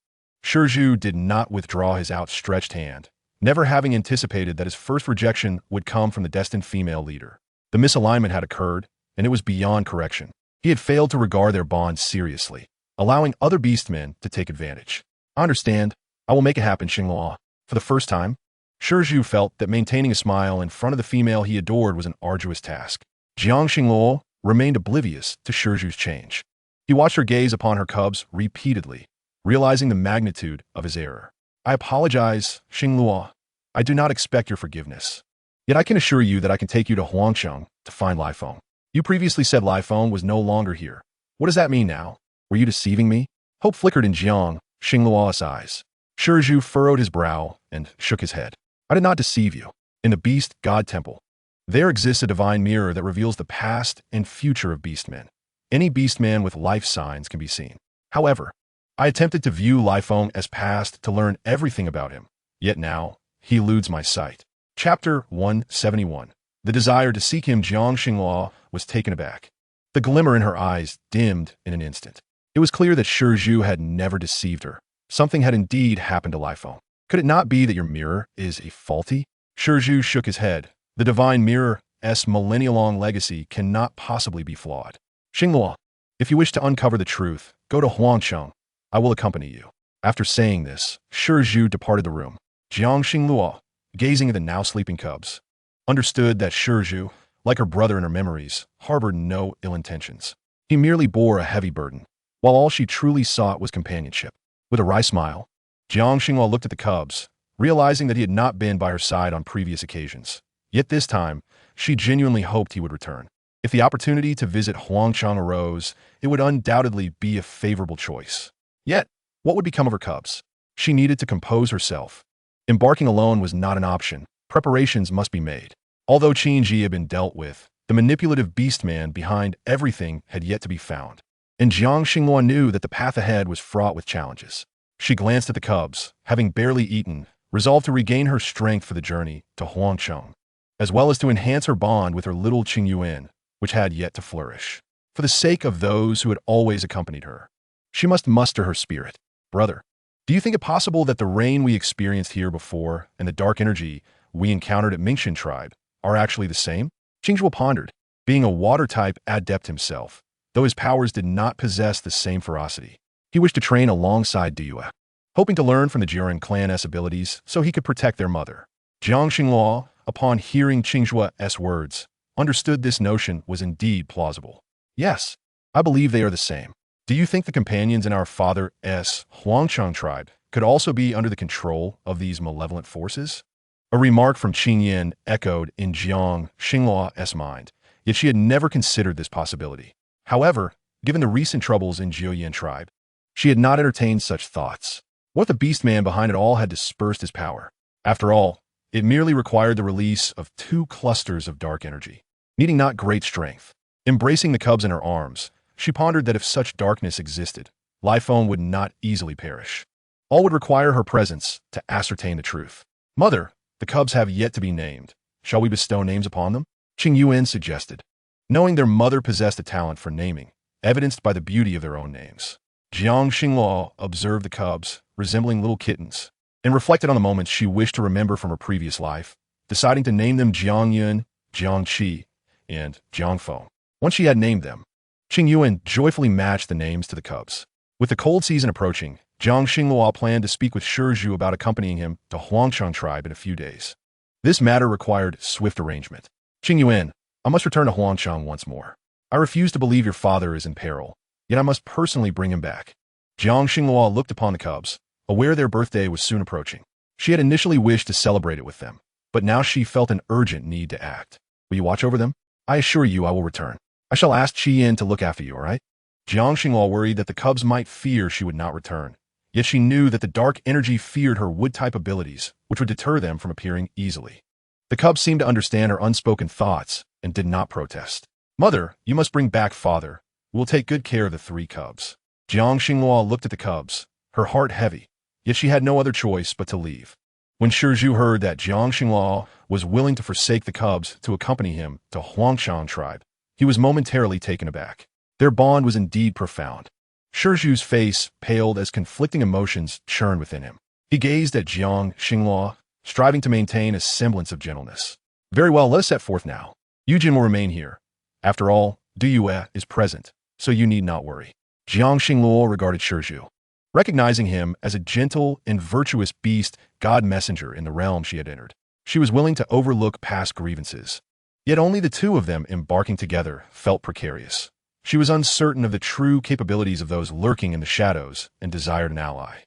Shizhu did not withdraw his outstretched hand, never having anticipated that his first rejection would come from the destined female leader. The misalignment had occurred, and it was beyond correction. He had failed to regard their bond seriously, allowing other beastmen to take advantage. I understand. I will make it happen, Xinghua. For the first time, Shizhu felt that maintaining a smile in front of the female he adored was an arduous task. Jiang Xinghua remained oblivious to Shizhu's change. He watched her gaze upon her cubs repeatedly, realizing the magnitude of his error. I apologize, Xinghua. I do not expect your forgiveness. Yet I can assure you that I can take you to Huangcheng to find Lai Feng. You previously said Lai Feng was no longer here. What does that mean now? Were you deceiving me? Hope flickered in Jiang Xinghua's eyes. Shizhu furrowed his brow and shook his head. I did not deceive you. In the Beast God Temple, there exists a divine mirror that reveals the past and future of beastmen. Any beastman with life signs can be seen. However, I attempted to view Lai Feng as past to learn everything about him, yet now he eludes my sight. Chapter 171. The desire to seek him. Jiang Xinghua was taken aback. The glimmer in her eyes dimmed in an instant. It was clear that Shizhu had never deceived her. Something had indeed happened to Lai Feng. Could it not be that your mirror is a faulty? Shizhu shook his head. The divine mirror's millennia-long legacy cannot possibly be flawed. Xinghua, if you wish to uncover the truth, go to Huangcheng. I will accompany you. After saying this, Shizhu departed the room. Jiang Xinghua, gazing at the now sleeping cubs, understood that Shizhu, like her brother in her memories, harbored no ill intentions. He merely bore a heavy burden, while all she truly sought was companionship. With a wry smile, Jiang Xinghua looked at the cubs, realizing that he had not been by her side on previous occasions. Yet this time, she genuinely hoped he would return. If the opportunity to visit Huangcheng arose, it would undoubtedly be a favorable choice. Yet, what would become of her cubs? She needed to compose herself. Embarking alone was not an option. Preparations must be made. Although Qin Ji had been dealt with, the manipulative beastman behind everything had yet to be found. And Jiang Xinghua knew that the path ahead was fraught with challenges. She glanced at the cubs, having barely eaten, resolved to regain her strength for the journey to Huangcheng, as well as to enhance her bond with her little Qing Yuan, which had yet to flourish. For the sake of those who had always accompanied her, she must muster her spirit. Brother, do you think it possible that the rain we experienced here before and the dark energy we encountered at Mingxin tribe are actually the same? Qingzhuo pondered. Being a water-type adept himself, though his powers did not possess the same ferocity, he wished to train alongside Diyue, hoping to learn from the Jiren clan's abilities so he could protect their mother. Jiang Xinghua, upon hearing Qingzhuo's words, understood this notion was indeed plausible. Yes, I believe they are the same. Do you think the companions in our father's Huangcheng tribe could also be under the control of these malevolent forces? A remark from Qing Yin echoed in Jiang Xinghua's mind, yet she had never considered this possibility. However, given the recent troubles in Jiuyin tribe, she had not entertained such thoughts. What if the beastman behind it all had dispersed his power? After all, it merely required the release of 2 clusters of dark energy, needing not great strength. Embracing the cubs in her arms, she pondered that if such darkness existed, Lai Feng would not easily perish. All would require her presence to ascertain the truth. Mother, the cubs have yet to be named. Shall we bestow names upon them? Qing Yuan suggested, knowing their mother possessed a talent for naming, evidenced by the beauty of their own names. Jiang Xinghua observed the cubs, resembling little kittens, and reflected on the moments she wished to remember from her previous life, deciding to name them Jiang Yun, Jiang Qi, and Jiang Feng. Once she had named them, Qing Yuan joyfully matched the names to the cubs. With the cold season approaching, Jiang Xinghua planned to speak with Shizhu about accompanying him to Huangcheng tribe in a few days. This matter required swift arrangement. Qing Yuan, I must return to Huangcheng once more. I refuse to believe your father is in peril, yet I must personally bring him back. Jiang Xinghua looked upon the cubs, aware their birthday was soon approaching. She had initially wished to celebrate it with them, but now she felt an urgent need to act. Will you watch over them? I assure you I will return. I shall ask Qi Yin to look after you, all right? Jiang Xinghua worried that the cubs might fear she would not return, Yet she knew that the dark energy feared her wood-type abilities, which would deter them from appearing easily. The cubs seemed to understand her unspoken thoughts and did not protest. "Mother, you must bring back father. We'll take good care of the 3 cubs." Jiang Xinghua looked at the cubs, her heart heavy, yet she had no other choice but to leave. When Shizhu heard that Jiang Xinghua was willing to forsake the cubs to accompany him to Huangshan tribe, he was momentarily taken aback. Their bond was indeed profound. Shizhu's face paled as conflicting emotions churned within him. He gazed at Jiang Xinghua, striving to maintain a semblance of gentleness. "Very well, let us set forth now. Yujin will remain here. After all, Duyue is present, so you need not worry." Jiang Xinghua regarded Shizhu. Recognizing him as a gentle and virtuous beast god messenger in the realm she had entered, she was willing to overlook past grievances. Yet only the 2 of them embarking together felt precarious. She was uncertain of the true capabilities of those lurking in the shadows and desired an ally.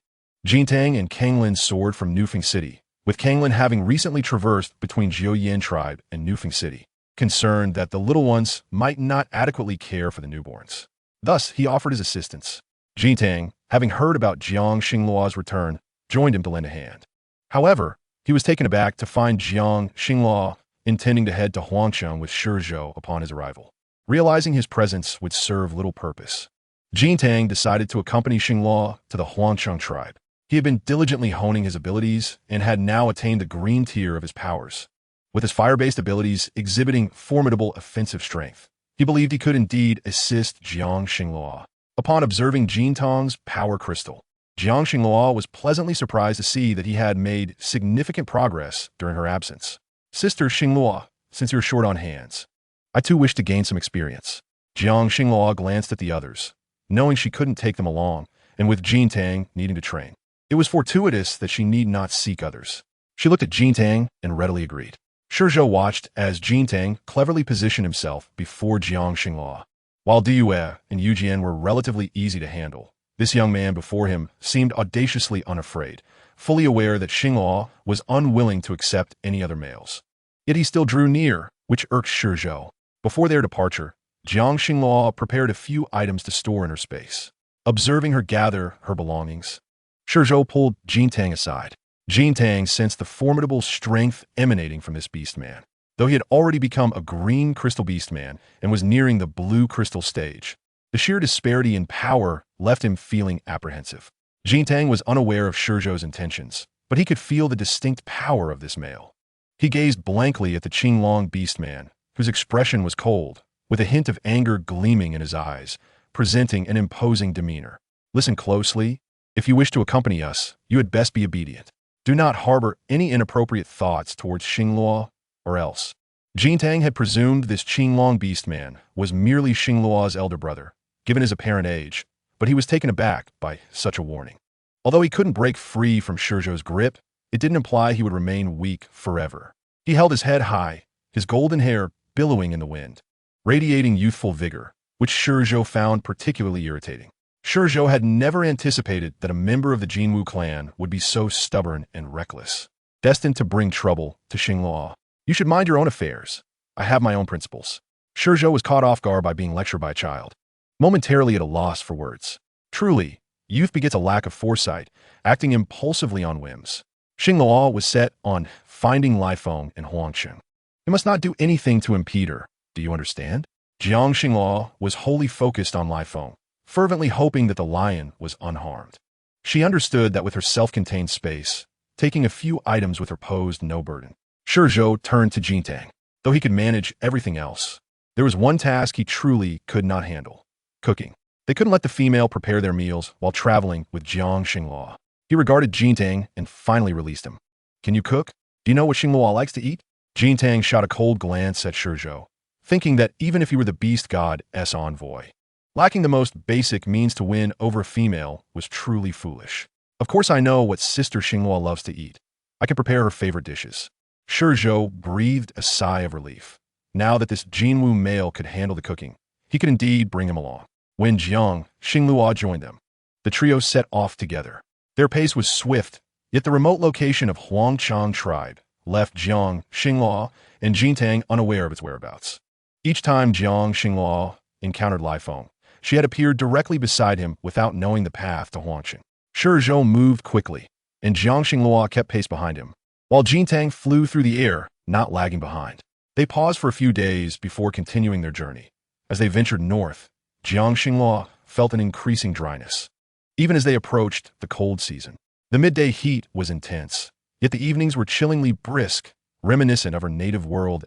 Jintang and Kanglin soared from Nufeng City, with Kanglin having recently traversed between Jiuyin tribe and Nufeng City, concerned that the little ones might not adequately care for the newborns. Thus, he offered his assistance. Jintang, having heard about Jiang Xinglua's return, joined him to lend a hand. However, he was taken aback to find Jiang Xinghua intending to head to Huangshan with Shizhou upon his arrival. Realizing his presence would serve little purpose, Jintang decided to accompany Xinghua to the Huangshan tribe. He had been diligently honing his abilities and had now attained the green tier of his powers. With his fire-based abilities exhibiting formidable offensive strength, he believed he could indeed assist Jiang Xinghua. Upon observing Jintang's power crystal, Jiang Xinghua was pleasantly surprised to see that he had made significant progress during her absence. "Sister Xinghua, since you're short on hands, I too wish to gain some experience." Jiang Xinghua glanced at the others, knowing she couldn't take them along, and with Jintang needing to train, it was fortuitous that she need not seek others. She looked at Jintang and readily agreed. Shizhou watched as Jintang cleverly positioned himself before Jiang Xinghua. While Duyue and Yujian were relatively easy to handle, this young man before him seemed audaciously unafraid, fully aware that Xinghua was unwilling to accept any other males. Yet he still drew near, which irked Shizhou. Before their departure, Jiang Xinghua prepared a few items to store in her space. Observing her gather her belongings, Shizhou pulled Jintang aside. Jintang sensed the formidable strength emanating from this beast man. Though he had already become a green crystal beast man and was nearing the blue crystal stage, the sheer disparity in power left him feeling apprehensive. Jintang was unaware of Shizhou's intentions, but he could feel the distinct power of this male. He gazed blankly at the Qinglong beast man, whose expression was cold, with a hint of anger gleaming in his eyes, presenting an imposing demeanor. "Listen closely. If you wish to accompany us, you had best be obedient. Do not harbor any inappropriate thoughts towards Xinghua, or else." Jintang had presumed this Qinglong beast man was merely Xinglua's elder brother, given his apparent age, but he was taken aback by such a warning. Although he couldn't break free from Shizhou's grip, it didn't imply he would remain weak forever. He held his head high, his golden hair billowing in the wind, radiating youthful vigor, which Shizhou found particularly irritating. Shizhou had never anticipated that a member of the Jinwu clan would be so stubborn and reckless, destined to bring trouble to Xinghua. "You should mind your own affairs. I have my own principles." Shizhou was caught off guard by being lectured by a child, momentarily at a loss for words. Truly, youth begets a lack of foresight, acting impulsively on whims. Xinghua was set on finding Lifeng in Huangshan. He must not do anything to impede her. Do you understand? Jiang Xinghua was wholly focused on Lifeng, fervently hoping that the lion was unharmed. She understood that with her self-contained space, taking a few items with her posed no burden. Shizhou turned to Jintang. Though he could manage everything else, there was one task he truly could not handle: cooking. They couldn't let the female prepare their meals while traveling with Jiang Xinghua. He regarded Jintang and finally released him. "Can you cook? Do you know what Xinghua likes to eat?" Jintang shot a cold glance at Shizhou, thinking that even if he were the beast god's envoy, lacking the most basic means to win over a female was truly foolish. "Of course I know what Sister Xinghua loves to eat. I can prepare her favorite dishes." Shizhou breathed a sigh of relief. Now that this Jinwu male could handle the cooking, he could indeed bring him along. When Jiang Xinghua joined them, the trio set off together. Their pace was swift, yet the remote location of Huangshan tribe left Jiang Xinghua and Jintang unaware of its whereabouts. Each time Jiang Xinghua encountered Lifeng, she had appeared directly beside him without knowing the path to Huangshan. Zhou moved quickly, and Jiang Xinghua kept pace behind him, while Jintang flew through the air, not lagging behind. They paused for a few days before continuing their journey. As they ventured north, Jiang Xinghua felt an increasing dryness, even as they approached the cold season. The midday heat was intense, yet the evenings were chillingly brisk, reminiscent of her native world's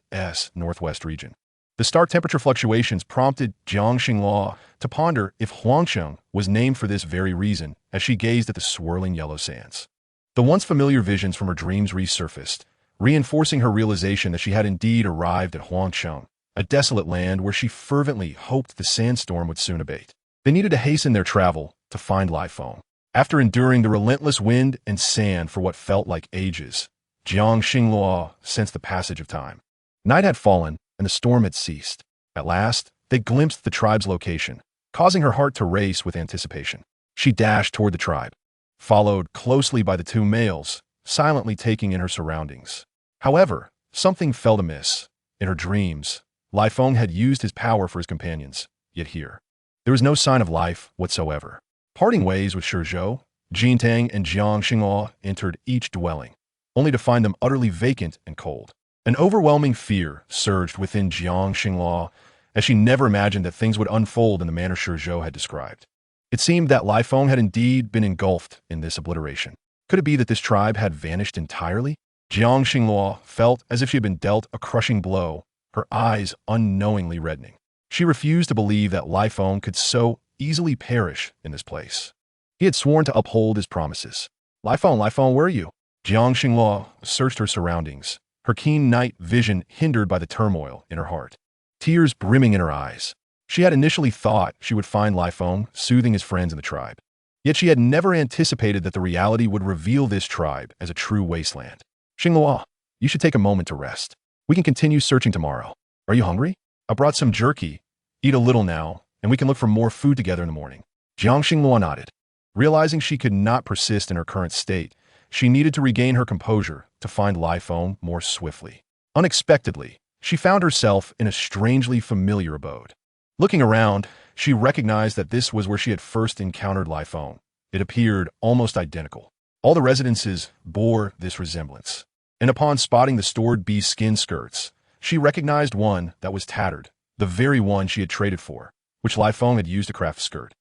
northwest region. The stark temperature fluctuations prompted Jiang Xinghua to ponder if Huangsheng was named for this very reason as she gazed at the swirling yellow sands. The once familiar visions from her dreams resurfaced, reinforcing her realization that she had indeed arrived at Huangsheng, a desolate land where she fervently hoped the sandstorm would soon abate. They needed to hasten their travel to find Lifeng. After enduring the relentless wind and sand for what felt like ages, Jiang Xinghua sensed the passage of time. Night had fallen, and the storm had ceased. At last, they glimpsed the tribe's location, causing her heart to race with anticipation. She dashed toward the tribe, followed closely by the two males, silently taking in her surroundings. However, something felt amiss. In her dreams, Lifeng had used his power for his companions, yet here, there was no sign of life whatsoever. Parting ways with Zhou, Jintang, and Jiang Xinghua entered each dwelling, only to find them utterly vacant and cold. An overwhelming fear surged within Jiang Xinghua as she never imagined that things would unfold in the manner Zhou had described. It seemed that Lifeng had indeed been engulfed in this obliteration. Could it be that this tribe had vanished entirely? Jiang Xinghua felt as if she had been dealt a crushing blow, her eyes unknowingly reddening. She refused to believe that Lifeng could so easily perish in this place. He had sworn to uphold his promises. Lifeng, where are you? Jiang Xinghua searched her surroundings, her keen night vision hindered by the turmoil in her heart, tears brimming in her eyes. She had initially thought she would find Lifeng soothing his friends in the tribe. Yet she had never anticipated that the reality would reveal this tribe as a true wasteland. Xinghua, you should take a moment to rest. We can continue searching tomorrow. Are you hungry? I brought some jerky. Eat a little now, and we can look for more food together in the morning. Jiang Xinghua nodded. Realizing she could not persist in her current state, she needed to regain her composure to find Lifeng more swiftly. Unexpectedly, she found herself in a strangely familiar abode. Looking around, she recognized that this was where she had first encountered Lifeng. It appeared almost identical. All the residences bore this resemblance, and upon spotting the stored bee skin skirts, she recognized one that was tattered, the very one she had traded for, which Lifeng had used to craft a skirt.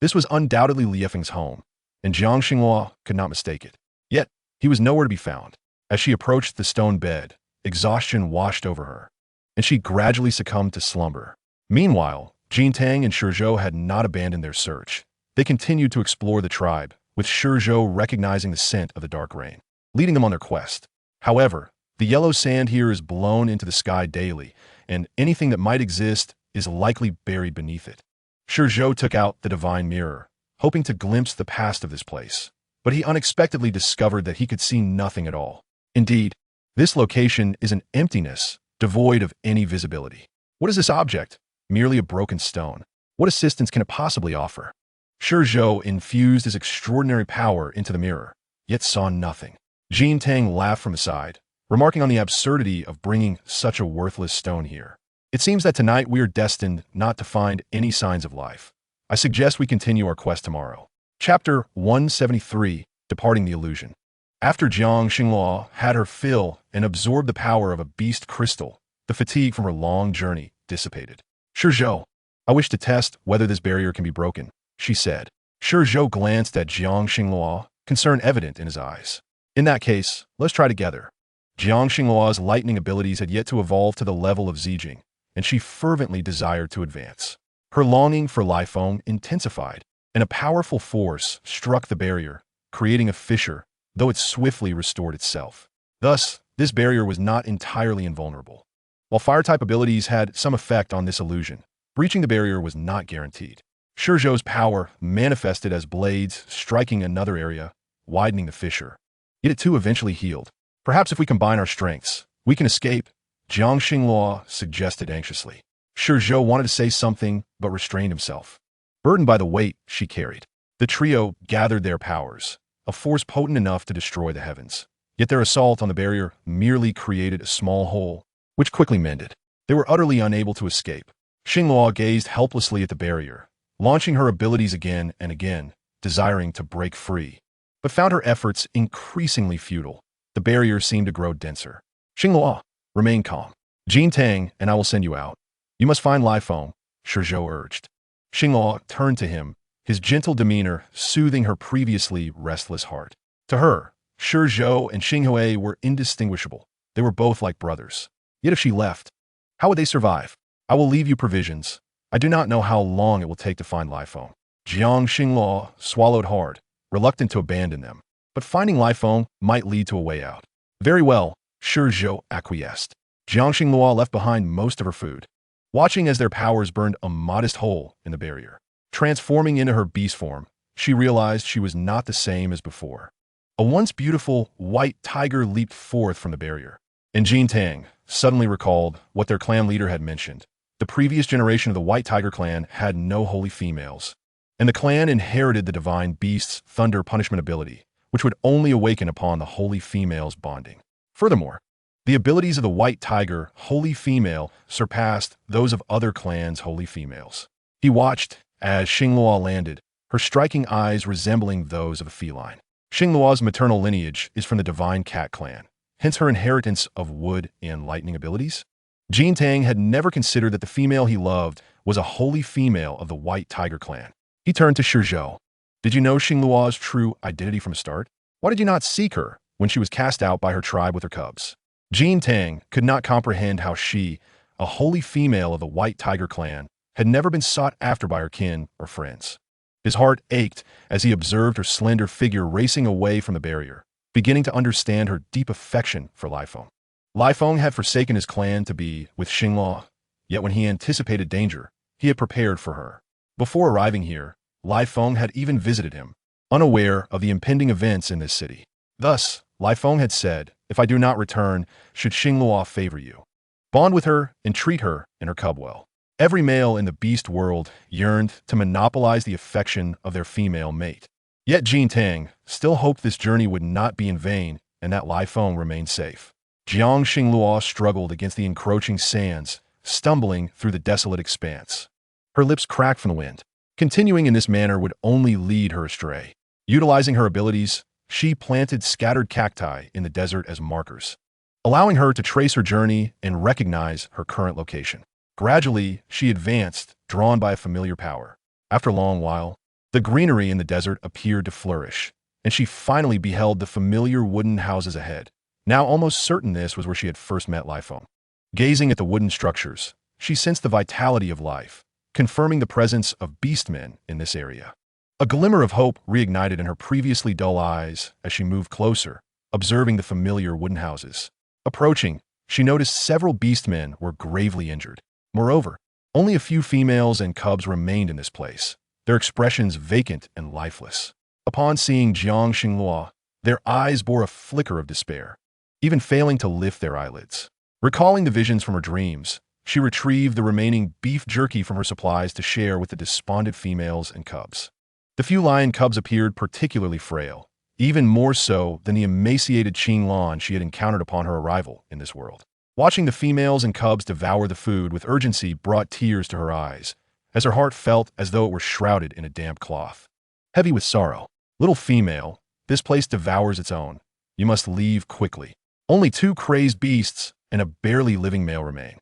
This was undoubtedly Lifeng's home, and Jiang Xinghua could not mistake it. Yet, he was nowhere to be found. As she approached the stone bed, exhaustion washed over her, and she gradually succumbed to slumber. Meanwhile, Jintang and Zhou had not abandoned their search. They continued to explore the tribe, with Zhou recognizing the scent of the dark rain, leading them on their quest. However, the yellow sand here is blown into the sky daily, and anything that might exist is likely buried beneath it. Zhou took out the divine mirror, hoping to glimpse the past of this place, but he unexpectedly discovered that he could see nothing at all. Indeed, this location is an emptiness, devoid of any visibility. What is this object? Merely a broken stone. What assistance can it possibly offer? Zhou infused his extraordinary power into the mirror, yet saw nothing. Jintang laughed from the side, remarking on the absurdity of bringing such a worthless stone here. It seems that tonight we are destined not to find any signs of life. I suggest we continue our quest tomorrow. Chapter 173, Departing the Illusion. After Jiang Xinghua had her fill and absorbed the power of a beast crystal, the fatigue from her long journey dissipated. Zhou, I wish to test whether this barrier can be broken, she said. Zhou glanced at Jiang Xinghua, concern evident in his eyes. In that case, let's try together. Jiang Xinghua's lightning abilities had yet to evolve to the level of Zijing, and she fervently desired to advance. Her longing for Lifeng intensified, and a powerful force struck the barrier, creating a fissure, though it swiftly restored itself. Thus, this barrier was not entirely invulnerable. While fire-type abilities had some effect on this illusion, breaching the barrier was not guaranteed. Zhou's power manifested as blades striking another area, widening the fissure. Yet it too eventually healed. Perhaps if we combine our strengths, we can escape, Jiang Xinghua suggested anxiously. Zhou wanted to say something, but restrained himself, burdened by the weight she carried. The trio gathered their powers, a force potent enough to destroy the heavens. Yet their assault on the barrier merely created a small hole, which quickly mended. They were utterly unable to escape. Xinghua gazed helplessly at the barrier, launching her abilities again and again, desiring to break free, but found her efforts increasingly futile. The barrier seemed to grow denser. Xinghua, remain calm. Jin Tang and I will send you out. You must find Lai Feng, Shizhou urged. Xinghua turned to him, his gentle demeanor soothing her previously restless heart. To her, Shizhou and Xinghua were indistinguishable. They were both like brothers. Yet if she left, how would they survive? I will leave you provisions. I do not know how long it will take to find Lai Feng. Jiang Xinghua swallowed hard, reluctant to abandon them. But finding Lai Feng might lead to a way out. Very well, Shizhou acquiesced. Jiang Xinghua left behind most of her food, watching as their powers burned a modest hole in the barrier. Transforming into her beast form, she realized she was not the same as before. A once beautiful white tiger leaped forth from the barrier. And Jin Tang suddenly recalled what their clan leader had mentioned. The previous generation of the White Tiger clan had no holy females, and the clan inherited the divine beast's thunder punishment ability, which would only awaken upon the holy females bonding. Furthermore, the abilities of the White Tiger holy female surpassed those of other clans' holy females. He watched as Xinghua landed, her striking eyes resembling those of a feline. Xinghua's maternal lineage is from the divine cat clan, hence her inheritance of wood and lightning abilities. Jin Tang had never considered that the female he loved was a holy female of the White Tiger clan. He turned to Shizhou. Did you know Xinghua's true identity from the start? Why did you not seek her when she was cast out by her tribe with her cubs? Jin Tang could not comprehend how she, a holy female of the White Tiger clan, had never been sought after by her kin or friends. His heart ached as he observed her slender figure racing away from the barrier, beginning to understand her deep affection for Lai Feng. Lai Feng had forsaken his clan to be with Xinghua, yet when he anticipated danger, he had prepared for her. Before arriving here, Lai Feng had even visited him, unaware of the impending events in this city. Thus, Lai Feng had said, if I do not return, should Xinghua favor you. Bond with her and treat her and her cub well. Every male in the beast world yearned to monopolize the affection of their female mate. Yet Jin Tang still hoped this journey would not be in vain and that Lai Feng remained safe. Jiang Xinghua struggled against the encroaching sands, stumbling through the desolate expanse. Her lips cracked from the wind. Continuing in this manner would only lead her astray. Utilizing her abilities, she planted scattered cacti in the desert as markers, allowing her to trace her journey and recognize her current location. Gradually, she advanced, drawn by a familiar power. After a long while, the greenery in the desert appeared to flourish, and she finally beheld the familiar wooden houses ahead. Now almost certain this was where she had first met Lai Feng. Gazing at the wooden structures, she sensed the vitality of life, confirming the presence of beastmen in this area. A glimmer of hope reignited in her previously dull eyes as she moved closer, observing the familiar wooden houses. Approaching, she noticed several beastmen were gravely injured. Moreover, only a few females and cubs remained in this place, their expressions vacant and lifeless. Upon seeing Jiang Xinghua, their eyes bore a flicker of despair, even failing to lift their eyelids. Recalling the visions from her dreams, she retrieved the remaining beef jerky from her supplies to share with the despondent females and cubs. The few lion cubs appeared particularly frail, even more so than the emaciated Qinglan she had encountered upon her arrival in this world. Watching the females and cubs devour the food with urgency brought tears to her eyes, as her heart felt as though it were shrouded in a damp cloth. Heavy with sorrow, little female, this place devours its own. You must leave quickly. Only 2 crazed beasts and a barely living male remain.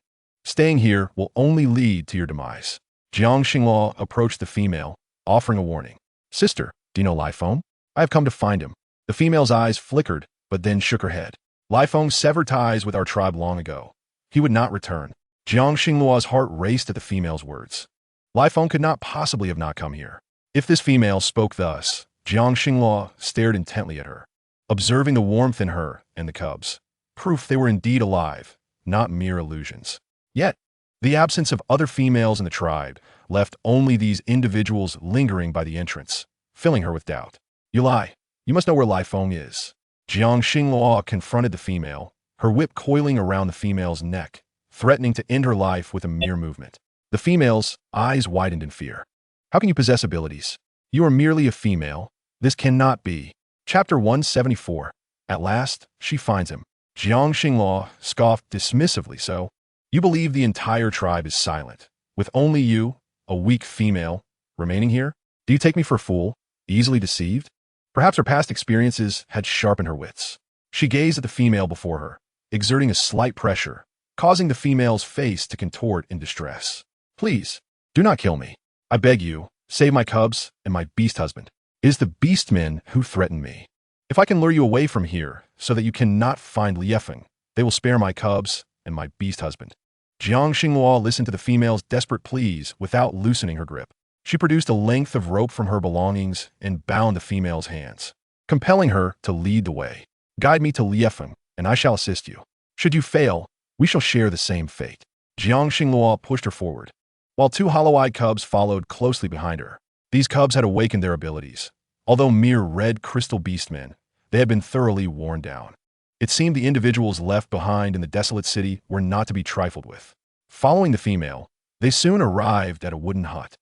Staying here will only lead to your demise. Jiang Xinghua approached the female, offering a warning. Sister, do you know Lai Feng? I have come to find him. The female's eyes flickered, but then shook her head. Lai Feng severed ties with our tribe long ago. He would not return. Jiang Xinghua's heart raced at the female's words. Lai Feng could not possibly have not come here. If this female spoke thus, Jiang Xinghua stared intently at her, observing the warmth in her and the cubs, proof they were indeed alive, not mere illusions. Yet, the absence of other females in the tribe left only these individuals lingering by the entrance, filling her with doubt. You lie. You must know where Lai Feng is. Jiang Xinghua confronted the female, her whip coiling around the female's neck, threatening to end her life with a mere movement. The female's eyes widened in fear. How can you possess abilities? You are merely a female. This cannot be. Chapter 174. At last, she finds him. Jiang Xinghua scoffed dismissively. So, you believe the entire tribe is silent, with only you, a weak female, remaining here? Do you take me for a fool? Easily deceived? Perhaps her past experiences had sharpened her wits. She gazed at the female before her, exerting a slight pressure, causing the female's face to contort in distress. Please, do not kill me. I beg you, save my cubs and my beast husband. It is the beastmen who threaten me. If I can lure you away from here so that you cannot find Liefeng, they will spare my cubs and my beast husband. Jiang Xinghua listened to the female's desperate pleas without loosening her grip. She produced a length of rope from her belongings and bound the female's hands, compelling her to lead the way. Guide me to Liefeng, and I shall assist you. Should you fail, we shall share the same fate. Jiang Xinghua pushed her forward, while two hollow-eyed cubs followed closely behind her. These cubs had awakened their abilities. Although mere red crystal beastmen, they had been thoroughly worn down. It seemed the individuals left behind in the desolate city were not to be trifled with. Following the female, they soon arrived at a wooden hut.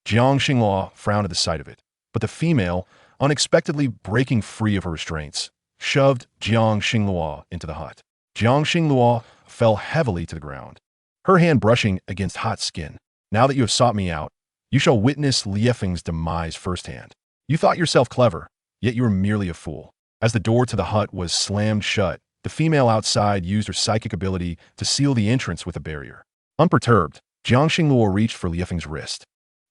Jiang Xinghua frowned at the sight of it, but the female, unexpectedly breaking free of her restraints, shoved Jiang Xinghua into the hut. Jiang Xinghua fell heavily to the ground, her hand brushing against hot skin. Now that you have sought me out, you shall witness Liefeng's demise firsthand. You thought yourself clever, yet you were merely a fool. As the door to the hut was slammed shut, the female outside used her psychic ability to seal the entrance with a barrier. Unperturbed, Jiang Xinghua reached for Liefeng's wrist,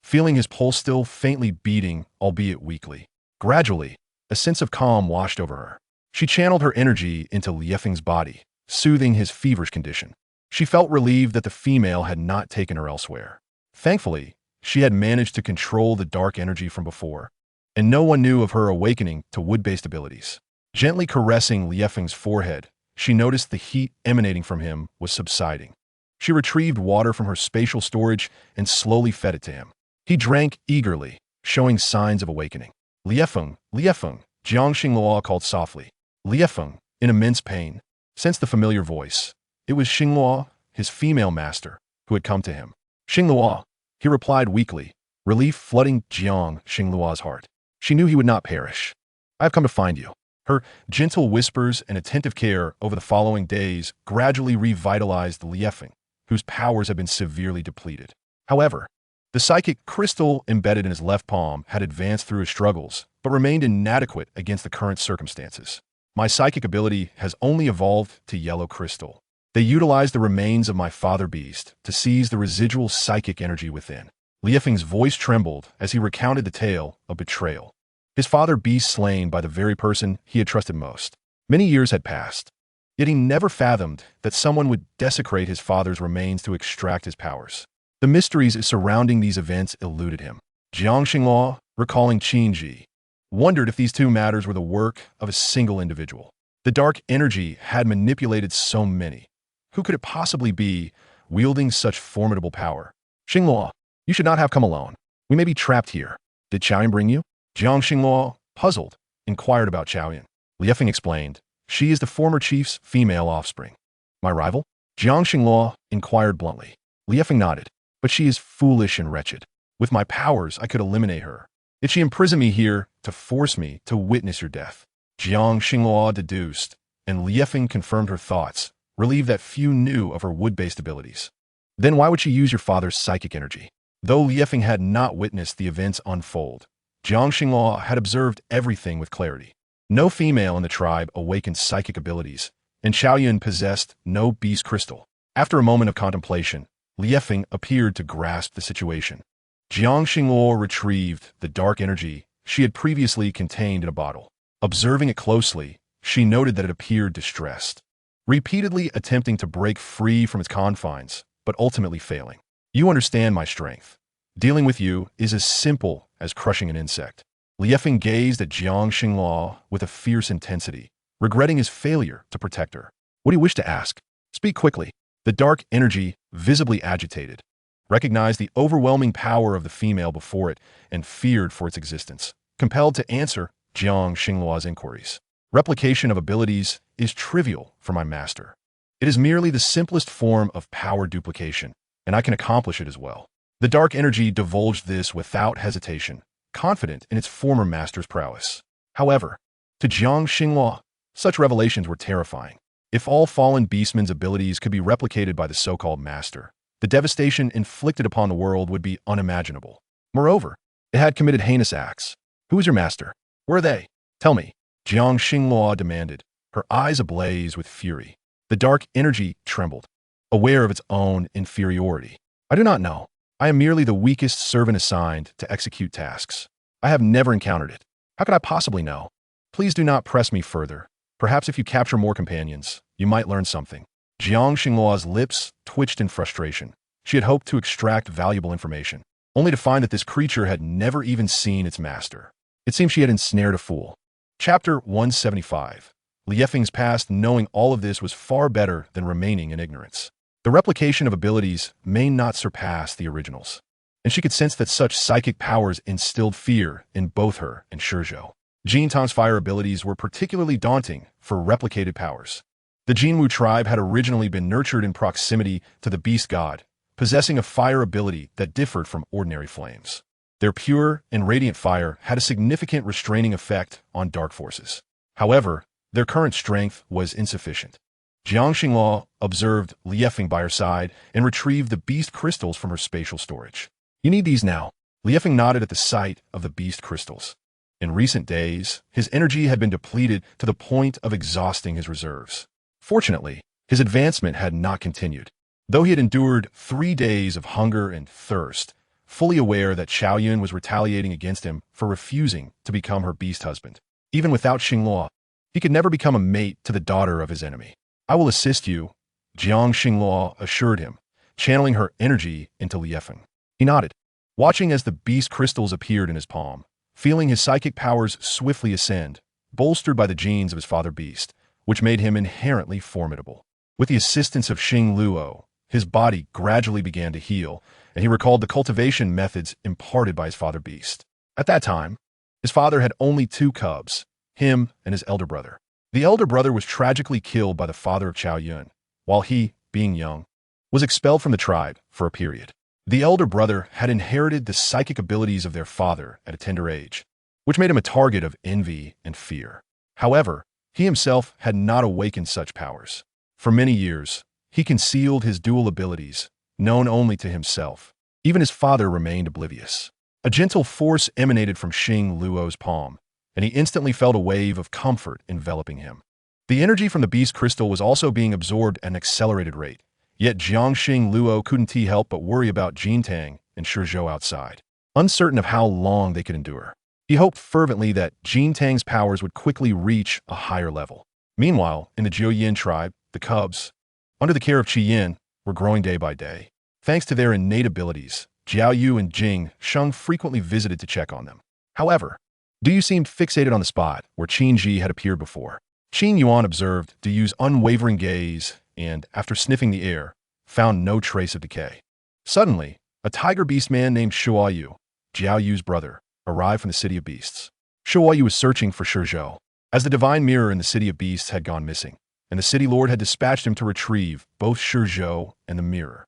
feeling his pulse still faintly beating, albeit weakly. Gradually, a sense of calm washed over her. She channeled her energy into Liefeng's body, soothing his feverish condition. She felt relieved that the female had not taken her elsewhere. Thankfully, she had managed to control the dark energy from before, and no one knew of her awakening to wood-based abilities. Gently caressing Liefeng's forehead, she noticed the heat emanating from him was subsiding. She retrieved water from her spatial storage and slowly fed it to him. He drank eagerly, showing signs of awakening. Liefeng, Liefeng, Jiang Xinghua called softly. Liefeng, in immense pain, sensed the familiar voice. It was Xinghua, his female master, who had come to him. Xinghua, he replied weakly, relief flooding Jiang Xinghua's heart. She knew he would not perish. I have come to find you. Her gentle whispers and attentive care over the following days gradually revitalized Liefeng, whose powers had been severely depleted. However, the psychic crystal embedded in his left palm had advanced through his struggles, but remained inadequate against the current circumstances. My psychic ability has only evolved to yellow crystal. They utilized the remains of my father beast to seize the residual psychic energy within. Liefeng's voice trembled as he recounted the tale of betrayal. His father beast slain by the very person he had trusted most. Many years had passed, yet he never fathomed that someone would desecrate his father's remains to extract his powers. The mysteries surrounding these events eluded him. Jiang Xinghua, recalling Qinji, wondered if these two matters were the work of a single individual. The dark energy had manipulated so many. Who could it possibly be, wielding such formidable power? Xinghua, you should not have come alone. We may be trapped here. Did Xiaoyan bring you? Jiang Xinghua, puzzled, inquired about Xiaoyan. Liefeng explained, she is the former chief's female offspring. My rival? Jiang Xinghua inquired bluntly. Liefeng nodded. But she is foolish and wretched. With my powers, I could eliminate her. Yet she imprisoned me here to force me to witness your death. Jiang Xinghua deduced, and Liefeng confirmed her thoughts, relieved that few knew of her wood-based abilities. Then why would she use your father's psychic energy? Though Liefeng had not witnessed the events unfold, Jiang Xinghua had observed everything with clarity. No female in the tribe awakened psychic abilities, and Xiaoyan possessed no beast crystal. After a moment of contemplation, Liefeng appeared to grasp the situation. Jiang Xinghua retrieved the dark energy she had previously contained in a bottle. Observing it closely, she noted that it appeared distressed, repeatedly attempting to break free from its confines, but ultimately failing. You understand my strength. Dealing with you is as simple as crushing an insect. Liefeng gazed at Jiang Xinghua with a fierce intensity, regretting his failure to protect her. What do you wish to ask? Speak quickly. The dark energy, visibly agitated, recognized the overwhelming power of the female before it and feared for its existence. Compelled to answer Jiang Xinghua's inquiries. Replication of abilities is trivial for my master. It is merely the simplest form of power duplication, and I can accomplish it as well. The dark energy divulged this without hesitation, confident in its former master's prowess. However, to Jiang Xinghua, such revelations were terrifying. If all fallen beastmen's abilities could be replicated by the so-called master, the devastation inflicted upon the world would be unimaginable. Moreover, it had committed heinous acts. Who is your master? Where are they? Tell me, Jiang Xinghua demanded, her eyes ablaze with fury. The dark energy trembled, aware of its own inferiority. I do not know. I am merely the weakest servant assigned to execute tasks. I have never encountered it. How could I possibly know? Please do not press me further. Perhaps if you capture more companions, you might learn something. Jiang Xinghua's lips twitched in frustration. She had hoped to extract valuable information, only to find that this creature had never even seen its master. It seemed she had ensnared a fool. Chapter 175. Liefeng's past knowing all of this was far better than remaining in ignorance. The replication of abilities may not surpass the originals, and she could sense that such psychic powers instilled fear in both her and Shizhou. Jin Tang's fire abilities were particularly daunting for replicated powers. The Jinwu tribe had originally been nurtured in proximity to the beast god, possessing a fire ability that differed from ordinary flames. Their pure and radiant fire had a significant restraining effect on dark forces. However, their current strength was insufficient. Jiang Xinghua observed Liefeng by her side and retrieved the beast crystals from her spatial storage. You need these now. Liefeng nodded at the sight of the beast crystals. In recent days, his energy had been depleted to the point of exhausting his reserves. Fortunately, his advancement had not continued. Though he had endured 3 days of hunger and thirst, fully aware that Xiaoyun was retaliating against him for refusing to become her beast husband. Even without Xinghua, he could never become a mate to the daughter of his enemy. I will assist you, Jiang Xinghua assured him, channeling her energy into Liefeng. He nodded, watching as the beast crystals appeared in his palm, feeling his psychic powers swiftly ascend, bolstered by the genes of his father beast, which made him inherently formidable. With the assistance of Xing Luo, his body gradually began to heal, and he recalled the cultivation methods imparted by his father beast. At that time, his father had only 2 cubs, him and his elder brother. The elder brother was tragically killed by the father of Xiaoyun, while he, being young, was expelled from the tribe for a period. The elder brother had inherited the psychic abilities of their father at a tender age, which made him a target of envy and fear. However, he himself had not awakened such powers. For many years, he concealed his dual abilities, known only to himself. Even his father remained oblivious. A gentle force emanated from Xing Luo's palm, and he instantly felt a wave of comfort enveloping him. The energy from the beast crystal was also being absorbed at an accelerated rate, yet Xing Luo couldn't help but worry about Jin Tang and Shizhou outside, uncertain of how long they could endure. He hoped fervently that Jin Tang's powers would quickly reach a higher level. Meanwhile, in the Jiuyin tribe, the cubs, under the care of Qi Yin, were growing day by day. Thanks to their innate abilities, Jiao Yu and Jing Sheng frequently visited to check on them. However, Du seemed fixated on the spot where Qin Ji had appeared before. Qin Yuan observed Du's unwavering gaze and, after sniffing the air, found no trace of decay. Suddenly, a tiger beast man named Shuo Yu, Jiao Yu's brother, arrived from the City of Beasts. Shuo Yu was searching for Shizhou, as the divine mirror in the City of Beasts had gone missing, and the city lord had dispatched him to retrieve both Shizhou and the mirror.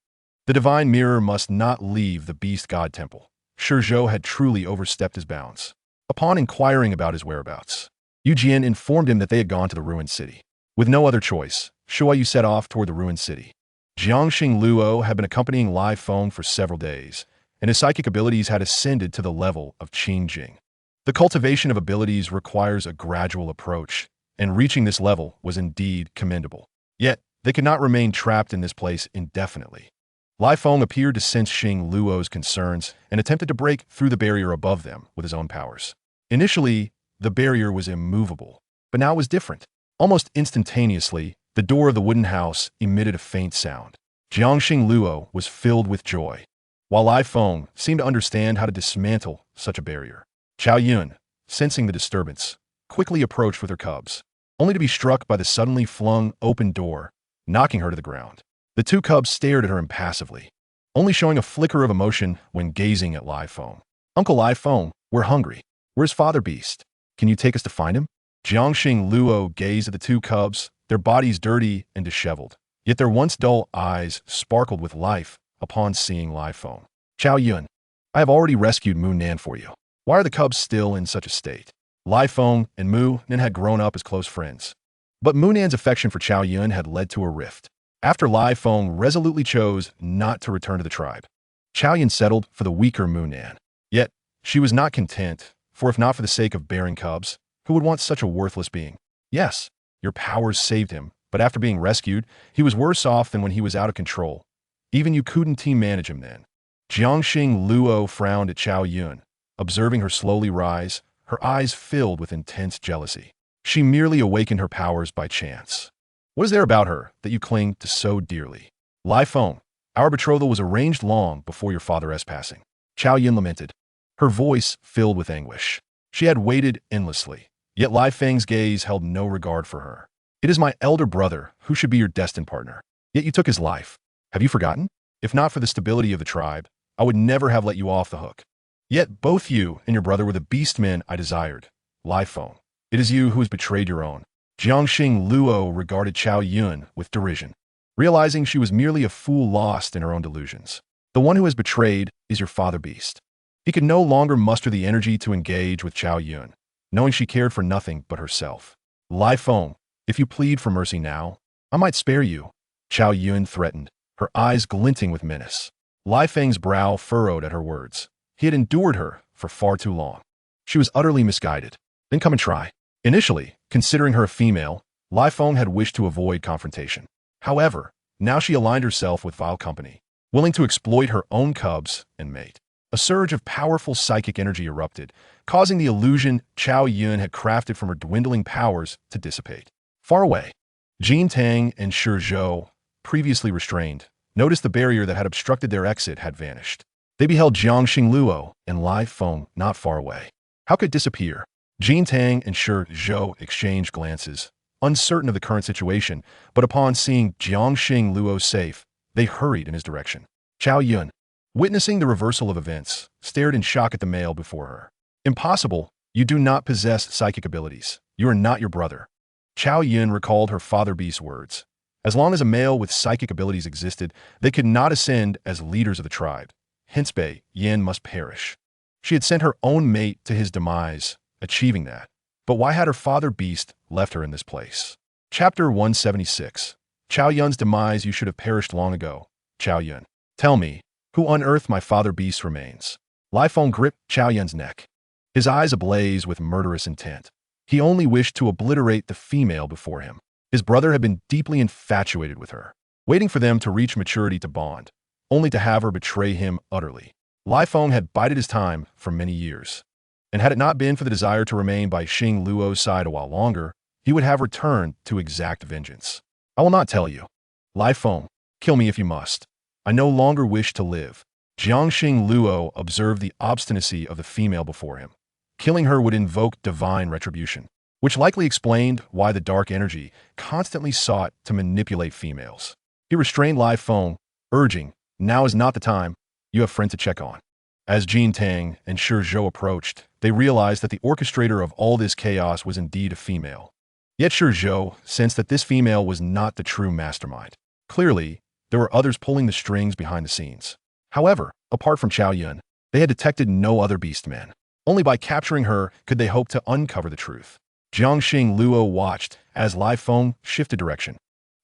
The divine mirror must not leave the beast god temple. Shizhou had truly overstepped his bounds. Upon inquiring about his whereabouts, Yu Jian informed him that they had gone to the ruined city. With no other choice, Shuo Yu set off toward the ruined city. Jiangxing Luo had been accompanying Lai Feng for several days, and his psychic abilities had ascended to the level of Qing Jing. The cultivation of abilities requires a gradual approach, and reaching this level was indeed commendable. Yet, they could not remain trapped in this place indefinitely. Lai Feng appeared to sense Xing Luo's concerns and attempted to break through the barrier above them with his own powers. Initially, the barrier was immovable, but now it was different. Almost instantaneously, the door of the wooden house emitted a faint sound. Jiangxing Luo was filled with joy, while Lai Feng seemed to understand how to dismantle such a barrier. Xiaoyun, sensing the disturbance, quickly approached with her cubs, only to be struck by the suddenly flung open door, knocking her to the ground. The 2 cubs stared at her impassively, only showing a flicker of emotion when gazing at Lai Feng. Uncle Lai Feng, we're hungry. Where's Father Beast? Can you take us to find him? Jiangxing Luo gazed at the 2 cubs, their bodies dirty and disheveled, yet their once dull eyes sparkled with life upon seeing Lai Feng. Xiaoyun, I have already rescued Mu Nan for you. Why are the cubs still in such a state? Lai Feng and Mu Nan had grown up as close friends, but Mu Nan's affection for Xiaoyun had led to a rift. After Lai Feng resolutely chose not to return to the tribe, Xiaoyun settled for the weaker Mu Nan. Yet, she was not content, For if not for the sake of bearing cubs, who would want such a worthless being? Yes, your powers saved him, but after being rescued, he was worse off than when he was out of control. Even you couldn't team manage him then. Jiangxing Luo frowned at Chao Yun, observing her slowly rise, her eyes filled with intense jealousy. She merely awakened her powers by chance. What is there about her that you cling to so dearly? Lai Feng, our betrothal was arranged long before your father's passing. Chao Yun lamented, her voice filled with anguish. She had waited endlessly, yet Lai Feng's gaze held no regard for her. It is my elder brother who should be your destined partner. Yet you took his life. Have you forgotten? If not for the stability of the tribe, I would never have let you off the hook. Yet both you and your brother were the beastmen I desired. Lai Feng, it is you who has betrayed your own. Jiangxing Luo regarded Chao Yun with derision, realizing she was merely a fool lost in her own delusions. The one who has betrayed is your father beast. He could no longer muster the energy to engage with Chao Yun, knowing she cared for nothing but herself. Lai Feng, if you plead for mercy now, I might spare you. Chao Yun threatened, her eyes glinting with menace. Lai Feng's brow furrowed at her words. He had endured her for far too long. She was utterly misguided. Then come and try. Initially, considering her a female, Lai Feng had wished to avoid confrontation. However, now she aligned herself with vile company, willing to exploit her own cubs and mate. A surge of powerful psychic energy erupted, causing the illusion Chao Yun had crafted from her dwindling powers to dissipate. Far away, Jin Tang and Shi Zhou, previously restrained, noticed the barrier that had obstructed their exit had vanished. They beheld Jiangxing Luo and Lai Feng not far away. How could it disappear? Jin Tang and Shi Zhou exchanged glances, uncertain of the current situation, but upon seeing Jiangxing Luo safe, they hurried in his direction. Chao Yun, witnessing the reversal of events, stared in shock at the male before her. Impossible, you do not possess psychic abilities. You are not your brother. Chao Yun recalled her father beast's words. As long as a male with psychic abilities existed, they could not ascend as leaders of the tribe. Hence Bei Yin must perish. She had sent her own mate to his demise, achieving that. But why had her father beast left her in this place? Chapter 176. Chao Yun's demise. You should have perished long ago. Chao Yun, tell me, who unearthed my father beast's remains? Lai Feng gripped Chao Yun's neck, his eyes ablaze with murderous intent. He only wished to obliterate the female before him. His brother had been deeply infatuated with her, waiting for them to reach maturity to bond, only to have her betray him utterly. Lai Feng had bided his time for many years, and had it not been for the desire to remain by Xing Luo's side a while longer, he would have returned to exact vengeance. I will not tell you. Lai Feng, kill me if you must. I no longer wish to live. Jiangxing Luo observed the obstinacy of the female before him. Killing her would invoke divine retribution, which likely explained why the dark energy constantly sought to manipulate females. He restrained Lai Feng, urging, now is not the time, you have friend to check on. As Jin Tang and Shi Zhou approached, they realized that the orchestrator of all this chaos was indeed a female. Yet Shi Zhou sensed that this female was not the true mastermind. Clearly, there were others pulling the strings behind the scenes. However, apart from Chao Yun, they had detected no other beastmen. Only by capturing her could they hope to uncover the truth. Jiangxing Luo watched as Lai Feng shifted direction,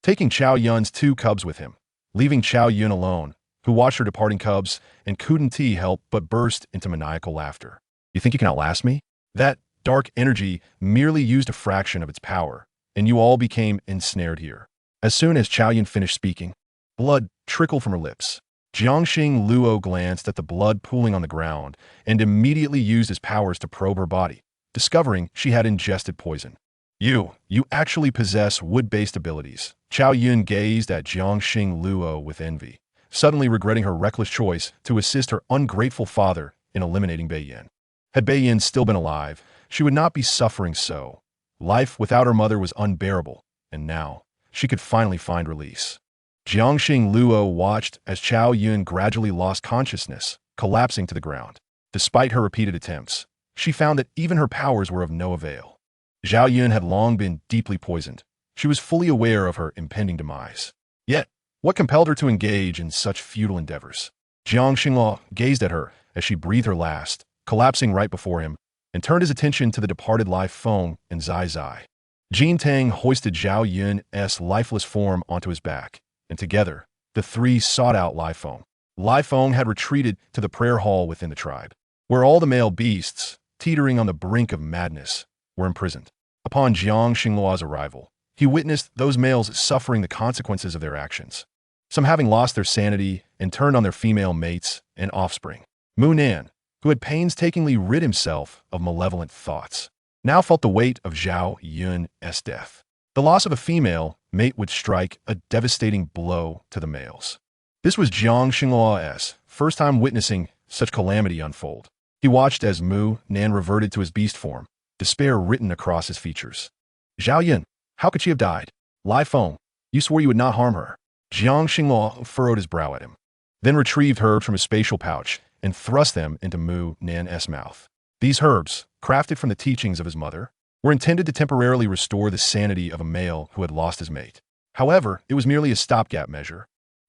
taking Chao Yun's 2 cubs with him, leaving Chao Yun alone, who watched her departing cubs and couldn't help but burst into maniacal laughter. You think you can outlast me? That dark energy merely used a fraction of its power, and you all became ensnared here. As soon as Chao Yun finished speaking, blood trickled from her lips. Jiangxing Luo glanced at the blood pooling on the ground and immediately used his powers to probe her body, discovering she had ingested poison. You actually possess wood-based abilities. Chao Yun gazed at Jiangxing Luo with envy, suddenly regretting her reckless choice to assist her ungrateful father in eliminating Bei Yin. Had Bei Yin still been alive, she would not be suffering so. Life without her mother was unbearable, and now she could finally find release. Jiangxing Luo watched as Chao Yun gradually lost consciousness, collapsing to the ground. Despite her repeated attempts, she found that even her powers were of no avail. Zhao Yun had long been deeply poisoned. She was fully aware of her impending demise. Yet, what compelled her to engage in such futile endeavors? Jiangxing Luo gazed at her as she breathed her last, collapsing right before him, and turned his attention to the departed Lai Feng and Zai Zai. Jin Tang hoisted Zhao Yun's lifeless form onto his back, and together, the 3 sought out Lai Feng. Lai Feng had retreated to the prayer hall within the tribe, where all the male beasts teetering on the brink of madness, were imprisoned. Upon Jiang Xingluo's arrival, he witnessed those males suffering the consequences of their actions, some having lost their sanity and turned on their female mates and offspring. Mu Nan, who had painstakingly rid himself of malevolent thoughts, now felt the weight of Zhao Yun's death. The loss of a female mate would strike a devastating blow to the males. This was Jiang Xingluo's first time witnessing such calamity unfold. He watched as Mu Nan reverted to his beast form, despair written across his features. Zhao Yun, how could she have died? Lai Feng, you swore you would not harm her. Jiang Xingluo furrowed his brow at him, then retrieved herbs from his spatial pouch and thrust them into Mu Nan's mouth. These herbs, crafted from the teachings of his mother, were intended to temporarily restore the sanity of a male who had lost his mate. However, it was merely a stopgap measure,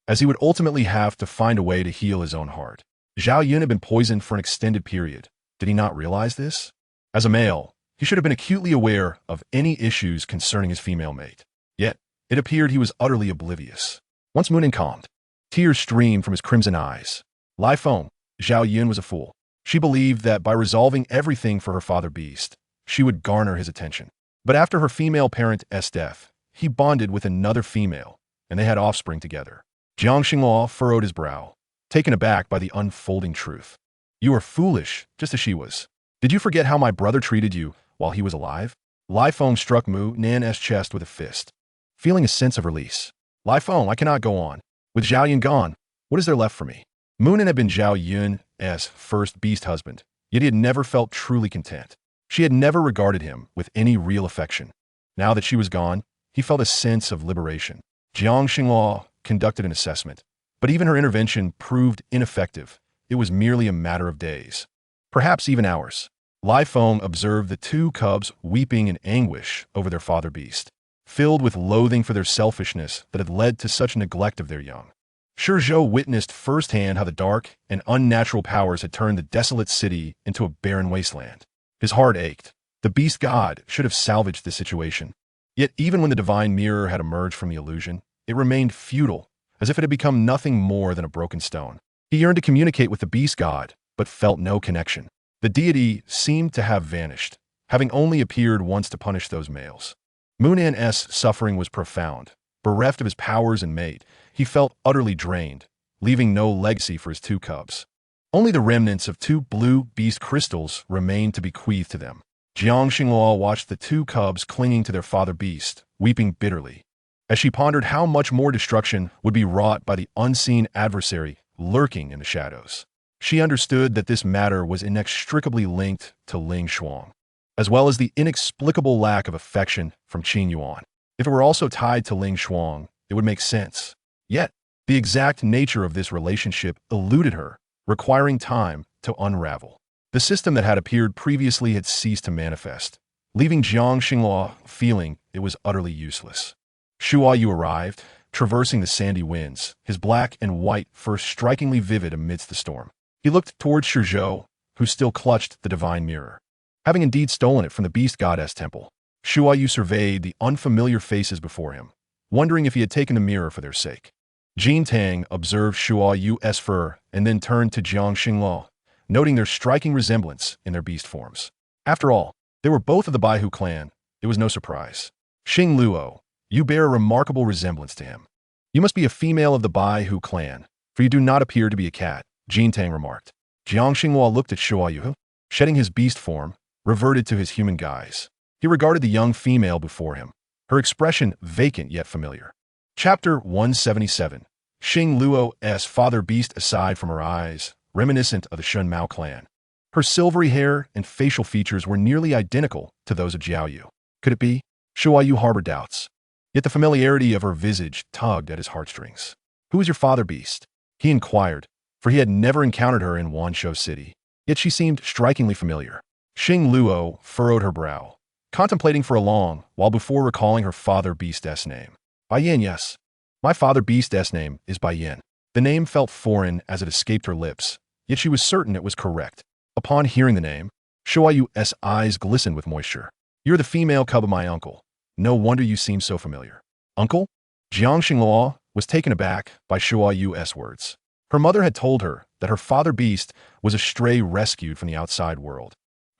as he would ultimately have to find a way to heal his own heart. Zhao Yun had been poisoned for an extended period. Did he not realize this? As a male, he should have been acutely aware of any issues concerning his female mate. Yet, it appeared he was utterly oblivious. Once Mu Nan calmed, tears streamed from his crimson eyes. Lai Feng, Zhao Yun was a fool. She believed that by resolving everything for her father beast, she would garner his attention. But after her female parent's death, he bonded with another female, and they had offspring together. Jiang Xingluo furrowed his brow, taken aback by the unfolding truth. You are foolish, just as she was. Did you forget how my brother treated you while he was alive? Lai Feng struck Mu Nan's chest with a fist, feeling a sense of release. Lai Feng, I cannot go on. With Zhao Yun gone, what is there left for me? Mu Nan had been Zhao Yun's first beast husband, yet he had never felt truly content. She had never regarded him with any real affection. Now that she was gone, he felt a sense of liberation. Jiang Xingluo conducted an assessment, but even her intervention proved ineffective. It was merely a matter of days, perhaps even hours. Lai Feng observed the two cubs weeping in anguish over their father beast, filled with loathing for their selfishness that had led to such neglect of their young. Shizhou witnessed firsthand how the dark and unnatural powers had turned the desolate city into a barren wasteland. His heart ached. The beast god should have salvaged the situation. Yet even when the divine mirror had emerged from the illusion, it remained futile, as if it had become nothing more than a broken stone. He yearned to communicate with the beast god, but felt no connection. The deity seemed to have vanished, having only appeared once to punish those males. Mu Nan's suffering was profound. Bereft of his powers and mate, he felt utterly drained, leaving no legacy for his two cubs. Only the remnants of two blue beast crystals remained to bequeath to them. Jiang Xingluo watched the two cubs clinging to their father beast, weeping bitterly, as she pondered how much more destruction would be wrought by the unseen adversary lurking in the shadows. She understood that this matter was inextricably linked to Ling Shuang, as well as the inexplicable lack of affection from Qin Yuan. If it were also tied to Ling Shuang, it would make sense. Yet, the exact nature of this relationship eluded her, requiring time to unravel. The system that had appeared previously had ceased to manifest, leaving Jiang Xingluo feeling it was utterly useless. Shuo Yu arrived, traversing the sandy winds, his black and white fur strikingly vivid amidst the storm. He looked towards Shizhou, who still clutched the divine mirror, having indeed stolen it from the beast goddess temple. Shuo Yu surveyed the unfamiliar faces before him, wondering if he had taken the mirror for their sake. Jin Tang observed Shuo Yu's fur and then turned to Jiang Xingluo, noting their striking resemblance in their beast forms. After all, they were both of the Baihu clan. It was no surprise. Xing Luo, you bear a remarkable resemblance to him. You must be a female of the Baihu clan, for you do not appear to be a cat, Jin Tang remarked. Jiang Xingluo looked at Shuo Yu, shedding his beast form, reverted to his human guise. He regarded the young female before him, her expression vacant yet familiar. Chapter 177. Xing Luo's father beast aside from her eyes, reminiscent of the Shun Mao clan. Her silvery hair and facial features were nearly identical to those of Jiao Yu. Could it be? Shuo Yu harbored doubts. Yet the familiarity of her visage tugged at his heartstrings. Who is your father beast? He inquired, for he had never encountered her in Wanshou City. Yet she seemed strikingly familiar. Xing Luo furrowed her brow, contemplating for a long while before recalling her father beast's name. Bai Yin, yes. My father beast's name is Bai Yin. The name felt foreign as it escaped her lips, yet she was certain it was correct. Upon hearing the name, Shuo Yu's eyes glistened with moisture. You're the female cub of my uncle. No wonder you seem so familiar. Uncle? Jiang Xingluo was taken aback by Shuo Yu's words. Her mother had told her that her father beast was a stray rescued from the outside world.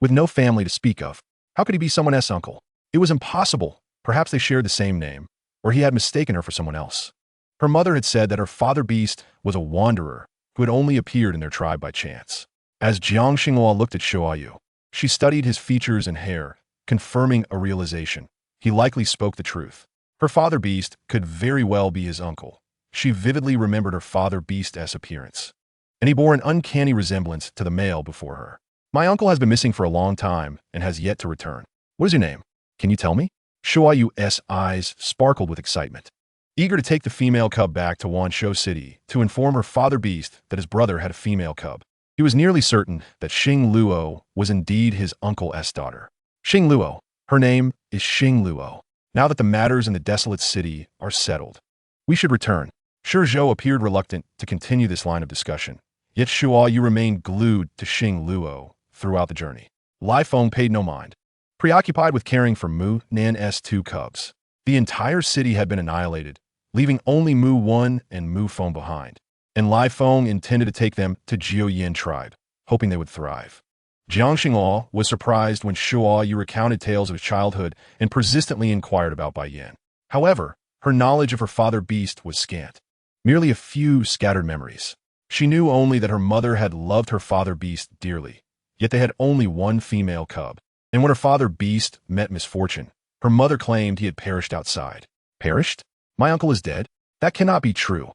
with no family to speak of. How could he be someone else's uncle? It was impossible. Perhaps they shared the same name, or he had mistaken her for someone else. Her mother had said that her father beast was a wanderer who had only appeared in their tribe by chance. As Jiang Xinghua looked at Shuayu, she studied his features and hair, confirming a realization. He likely spoke the truth. Her father beast could very well be his uncle. She vividly remembered her father beast's appearance, and he bore an uncanny resemblance to the male before her. My uncle has been missing for a long time and has yet to return. What is your name? Can you tell me? Shuayu's eyes sparkled with excitement, eager to take the female cub back to Wanshou City to inform her father beast that his brother had a female cub. He was nearly certain that Xing Luo was indeed his uncle's daughter. Xing Luo. Her name is Xing Luo. Now that the matters in the desolate city are settled, we should return. Shi Zhou appeared reluctant to continue this line of discussion, yet Shuayu remained glued to Xing Luo throughout the journey. Lai Feng paid no mind, preoccupied with caring for Mu Nan's two cubs. The entire city had been annihilated, leaving only Mu Wan and Mu Feng behind, and Lai Feng intended to take them to Jiuyin tribe, hoping they would thrive. Jiang Xinghua was surprised when Shuayu recounted tales of his childhood and persistently inquired about Bai Yan. However, her knowledge of her father beast was scant, merely a few scattered memories. She knew only that her mother had loved her father beast dearly, yet they had only one female cub. And when her father beast met misfortune, her mother claimed he had perished outside. Perished? My uncle is dead? That cannot be true.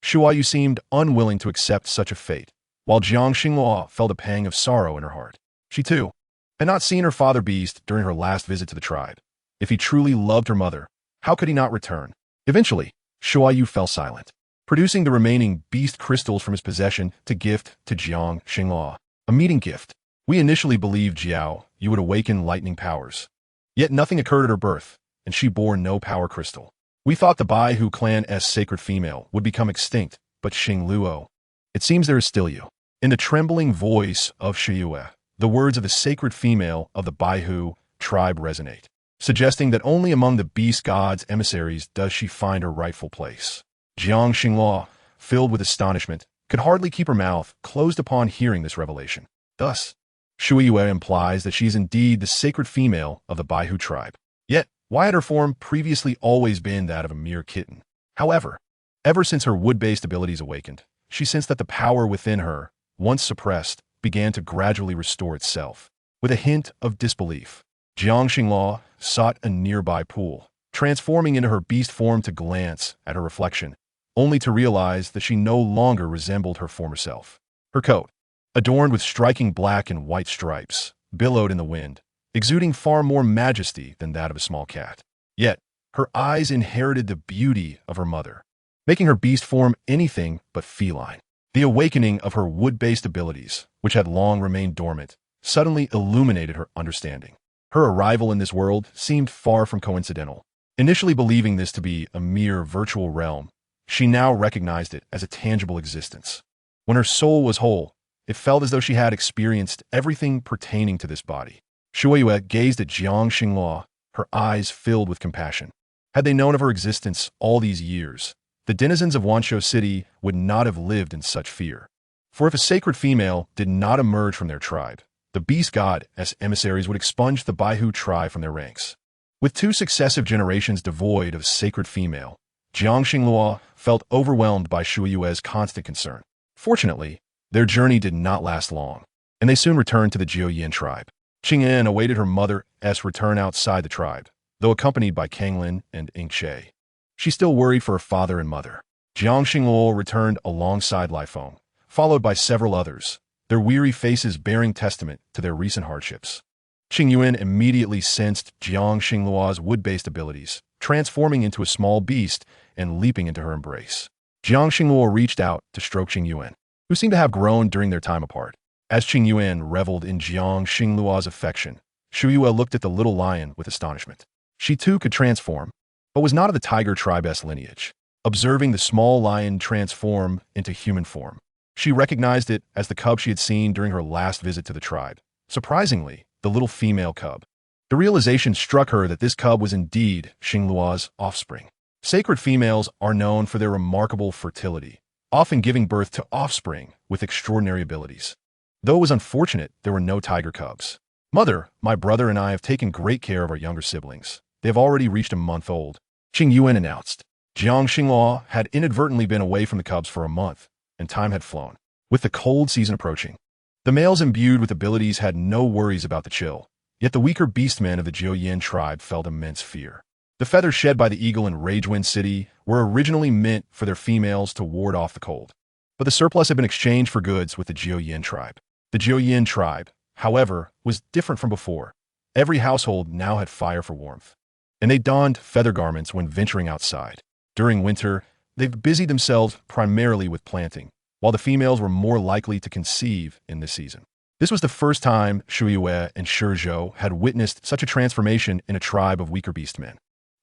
Shuayu seemed unwilling to accept such a fate, while Jiang Xinghua felt a pang of sorrow in her heart. She, too, had not seen her father beast during her last visit to the tribe. If he truly loved her mother, how could he not return? Eventually, Shuayu fell silent, producing the remaining beast crystals from his possession to gift to Jiang Xinghua. A meeting gift. We initially believed, Jiao, you would awaken lightning powers. Yet nothing occurred at her birth, and she bore no power crystal. We thought the Baihu clan's sacred female would become extinct, but Xing Luo. It seems there is still you. In the trembling voice of Shiyue, the words of the sacred female of the Baihu tribe resonate, suggesting that only among the beast god's emissaries does she find her rightful place. Jiang Xinghua, filled with astonishment, could hardly keep her mouth closed upon hearing this revelation. Thus, Shuiyue implies that she is indeed the sacred female of the Baihu tribe. Yet, why had her form previously always been that of a mere kitten? However, ever since her wood-based abilities awakened, she sensed that the power within her, once suppressed, began to gradually restore itself. With a hint of disbelief, Jiang Xinghua sought a nearby pool, transforming into her beast form to glance at her reflection, only to realize that she no longer resembled her former self. Her coat, adorned with striking black and white stripes, billowed in the wind, exuding far more majesty than that of a small cat. Yet, her eyes inherited the beauty of her mother, making her beast form anything but feline. The awakening of her wood-based abilities, which had long remained dormant, suddenly illuminated her understanding. Her arrival in this world seemed far from coincidental. Initially believing this to be a mere virtual realm, she now recognized it as a tangible existence. When her soul was whole, it felt as though she had experienced everything pertaining to this body. Shuiyue gazed at Jiang Xinghua, her eyes filled with compassion. Had they known of her existence all these years, the denizens of Wanshou City would not have lived in such fear. For if a sacred female did not emerge from their tribe, the beast god as emissaries would expunge the Baihu tribe from their ranks. With two successive generations devoid of sacred female, Jiang Xinghua felt overwhelmed by Shuiyue's constant concern. Fortunately, their journey did not last long, and they soon returned to the Jiuyin tribe. Qing'an awaited her mother's return outside the tribe, though accompanied by Kanglin and Ingshe. She still worried for her father and mother. Jiang Xinghua returned alongside Lai Feng, followed by several others, their weary faces bearing testament to their recent hardships. Qingyuan immediately sensed Jiang Xinghua's wood-based abilities, transforming into a small beast and leaping into her embrace. Jiang Xinghua reached out to stroke Qingyuan, who seemed to have grown during their time apart. As Qingyuan reveled in Jiang Xinghua's affection, Shuiyue looked at the little lion with astonishment. She too could transform, but was not of the tiger tribe's lineage. Observing the small lion transform into human form, she recognized it as the cub she had seen during her last visit to the tribe. Surprisingly, the little female cub. The realization struck her that this cub was indeed Xingluo's offspring. Sacred females are known for their remarkable fertility, often giving birth to offspring with extraordinary abilities. Though it was unfortunate there were no tiger cubs, Mother, my brother and I have taken great care of our younger siblings. They have already reached a month old, Qing Yuan announced. Jiang Xinghua had inadvertently been away from the cubs for a month, and time had flown. With the cold season approaching, the males imbued with abilities had no worries about the chill, yet the weaker beastmen of the Jiuyin tribe felt immense fear. The feathers shed by the eagle in Ragewind City were originally meant for their females to ward off the cold, but the surplus had been exchanged for goods with the Jiuyin tribe. The Jiuyin tribe, however, was different from before. Every household now had fire for warmth, and they donned feather garments when venturing outside. During winter, they busied themselves primarily with planting, while the females were more likely to conceive in this season. This was the first time Shuyue and Shizhou had witnessed such a transformation in a tribe of weaker beastmen.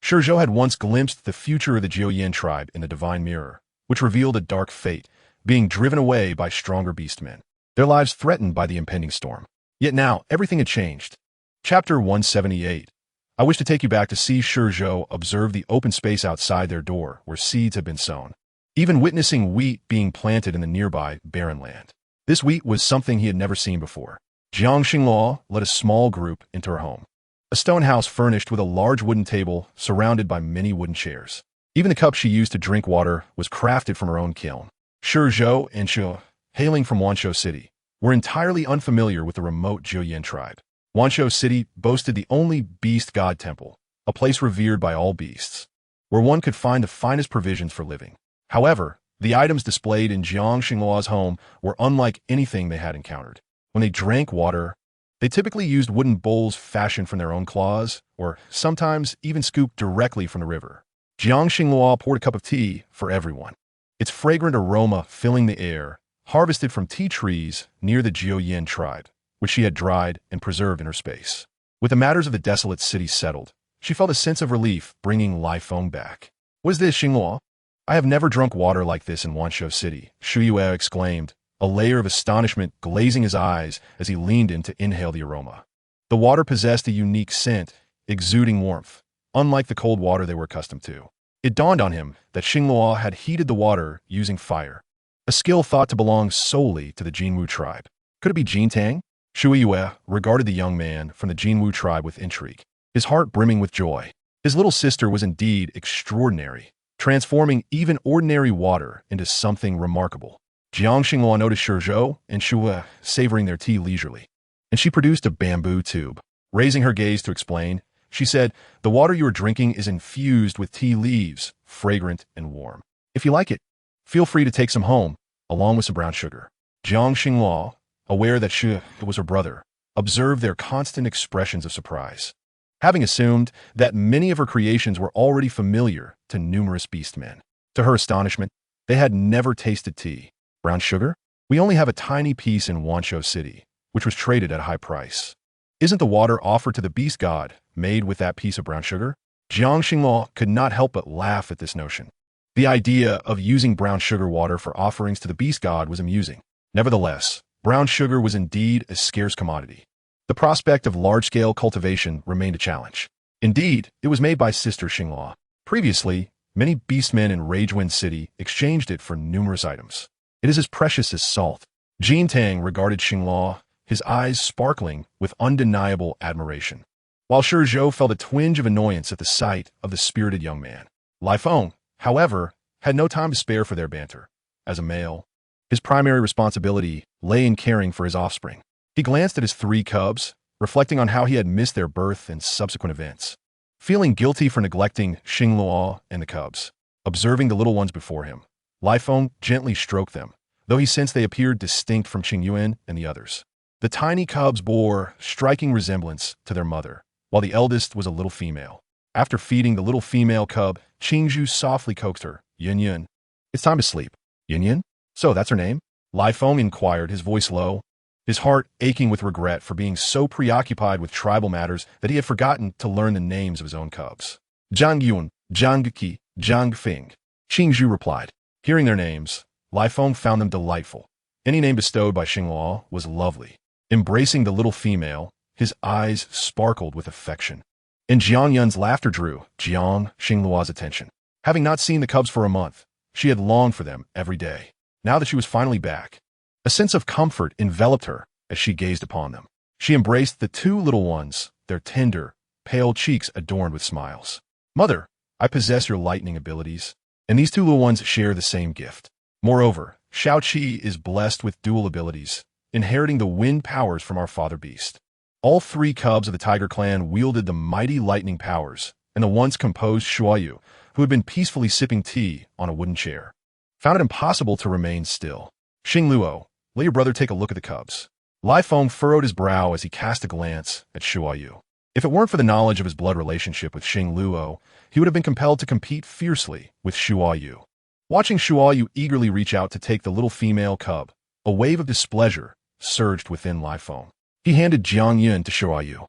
Shizhou had once glimpsed the future of the Jiuyin tribe in the Divine Mirror, which revealed a dark fate, being driven away by stronger beastmen, their lives threatened by the impending storm. Yet now, everything had changed. Chapter 178. I wish to take you back to see Shizhou observe the open space outside their door where seeds had been sown, even witnessing wheat being planted in the nearby barren land. This wheat was something he had never seen before. Jiang Xinghua led a small group into her home, a stone house furnished with a large wooden table surrounded by many wooden chairs. Even the cup she used to drink water was crafted from her own kiln. Shizhou and Shu, hailing from Wanshou City, were entirely unfamiliar with the remote Jiuyin tribe. Wanshou City boasted the only beast god temple, a place revered by all beasts, where one could find the finest provisions for living. However, the items displayed in Jiang Xinghua's home were unlike anything they had encountered. When they drank water, they typically used wooden bowls fashioned from their own claws, or sometimes even scooped directly from the river. Jiang Xinghua poured a cup of tea for everyone, its fragrant aroma filling the air, harvested from tea trees near the Jiuyin tribe, which she had dried and preserved in her space. With the matters of the desolate city settled, she felt a sense of relief bringing Lifeng back. "Was this Xinghua? I have never drunk water like this in Wanshou City," Shuyue exclaimed, a layer of astonishment glazing his eyes as he leaned in to inhale the aroma. The water possessed a unique scent, exuding warmth, unlike the cold water they were accustomed to. It dawned on him that Xinghua had heated the water using fire, a skill thought to belong solely to the Jinwu tribe. Could it be Jintang? Shuyue regarded the young man from the Jinwu tribe with intrigue, his heart brimming with joy. His little sister was indeed extraordinary, transforming even ordinary water into something remarkable. Jiang Xinghua noticed Shizhou and Shue savoring their tea leisurely, and she produced a bamboo tube. Raising her gaze to explain, she said, "The water you are drinking is infused with tea leaves, fragrant and warm. If you like it, feel free to take some home, along with some brown sugar." Jiang Xinghua, aware that Shu was her brother, observed their constant expressions of surprise, having assumed that many of her creations were already familiar to numerous beastmen. To her astonishment, they had never tasted tea. "Brown sugar? We only have a tiny piece in Wanshou City, which was traded at a high price. Isn't the water offered to the beast god made with that piece of brown sugar?" Jiang Xinghua could not help but laugh at this notion. The idea of using brown sugar water for offerings to the beast god was amusing. Nevertheless, brown sugar was indeed a scarce commodity. The prospect of large-scale cultivation remained a challenge. Indeed, it was made by Sister Xinghua. Previously, many beastmen in Ragewind City exchanged it for numerous items. "It is as precious as salt." Jintang regarded Xinghua, his eyes sparkling with undeniable admiration, while Shizhou felt a twinge of annoyance at the sight of the spirited young man. Lifeng, however, had no time to spare for their banter. As a male, his primary responsibility lay in caring for his offspring. He glanced at his 3 cubs, reflecting on how he had missed their birth and subsequent events. Feeling guilty for neglecting Xinghua and the cubs, observing the little ones before him, Lifeng gently stroked them, though he sensed they appeared distinct from Qingyuan and the others. The tiny cubs bore striking resemblance to their mother, while the eldest was a little female. After feeding the little female cub, Qingzhu softly coaxed her, "Yin Yin, it's time to sleep." "Yin Yin? So that's her name?" Lifeng inquired, his voice low, his heart aching with regret for being so preoccupied with tribal matters that he had forgotten to learn the names of his own cubs. "Zhang Yun, Zhang Qi, Zhang Fing," Qingzhu replied. Hearing their names, Lifeng found them delightful. Any name bestowed by Xinghua was lovely. Embracing the little female, his eyes sparkled with affection. And Jiang Yun's laughter drew Jiang Xinghua's attention. Having not seen the cubs for a month, she had longed for them every day. Now that she was finally back, a sense of comfort enveloped her as she gazed upon them. She embraced the two little ones, their tender, pale cheeks adorned with smiles. Mother, I possess your lightning abilities, and these two little ones share the same gift. Moreover, Shao-Chi is blessed with dual abilities, inheriting the wind powers from our father beast. All three cubs of the Tiger Clan wielded the mighty lightning powers, and the once composed Shuayu, who had been peacefully sipping tea on a wooden chair, found it impossible to remain still. Xing Luo, let your brother take a look at the cubs. Lai Feng furrowed his brow as he cast a glance at Shuayu. If it weren't for the knowledge of his blood relationship with Xing Luo, he would have been compelled to compete fiercely with Shuayu. Watching Shuayu eagerly reach out to take the little female cub, a wave of displeasure surged within Lai Feng. He handed Jiang Yun to Shuayu,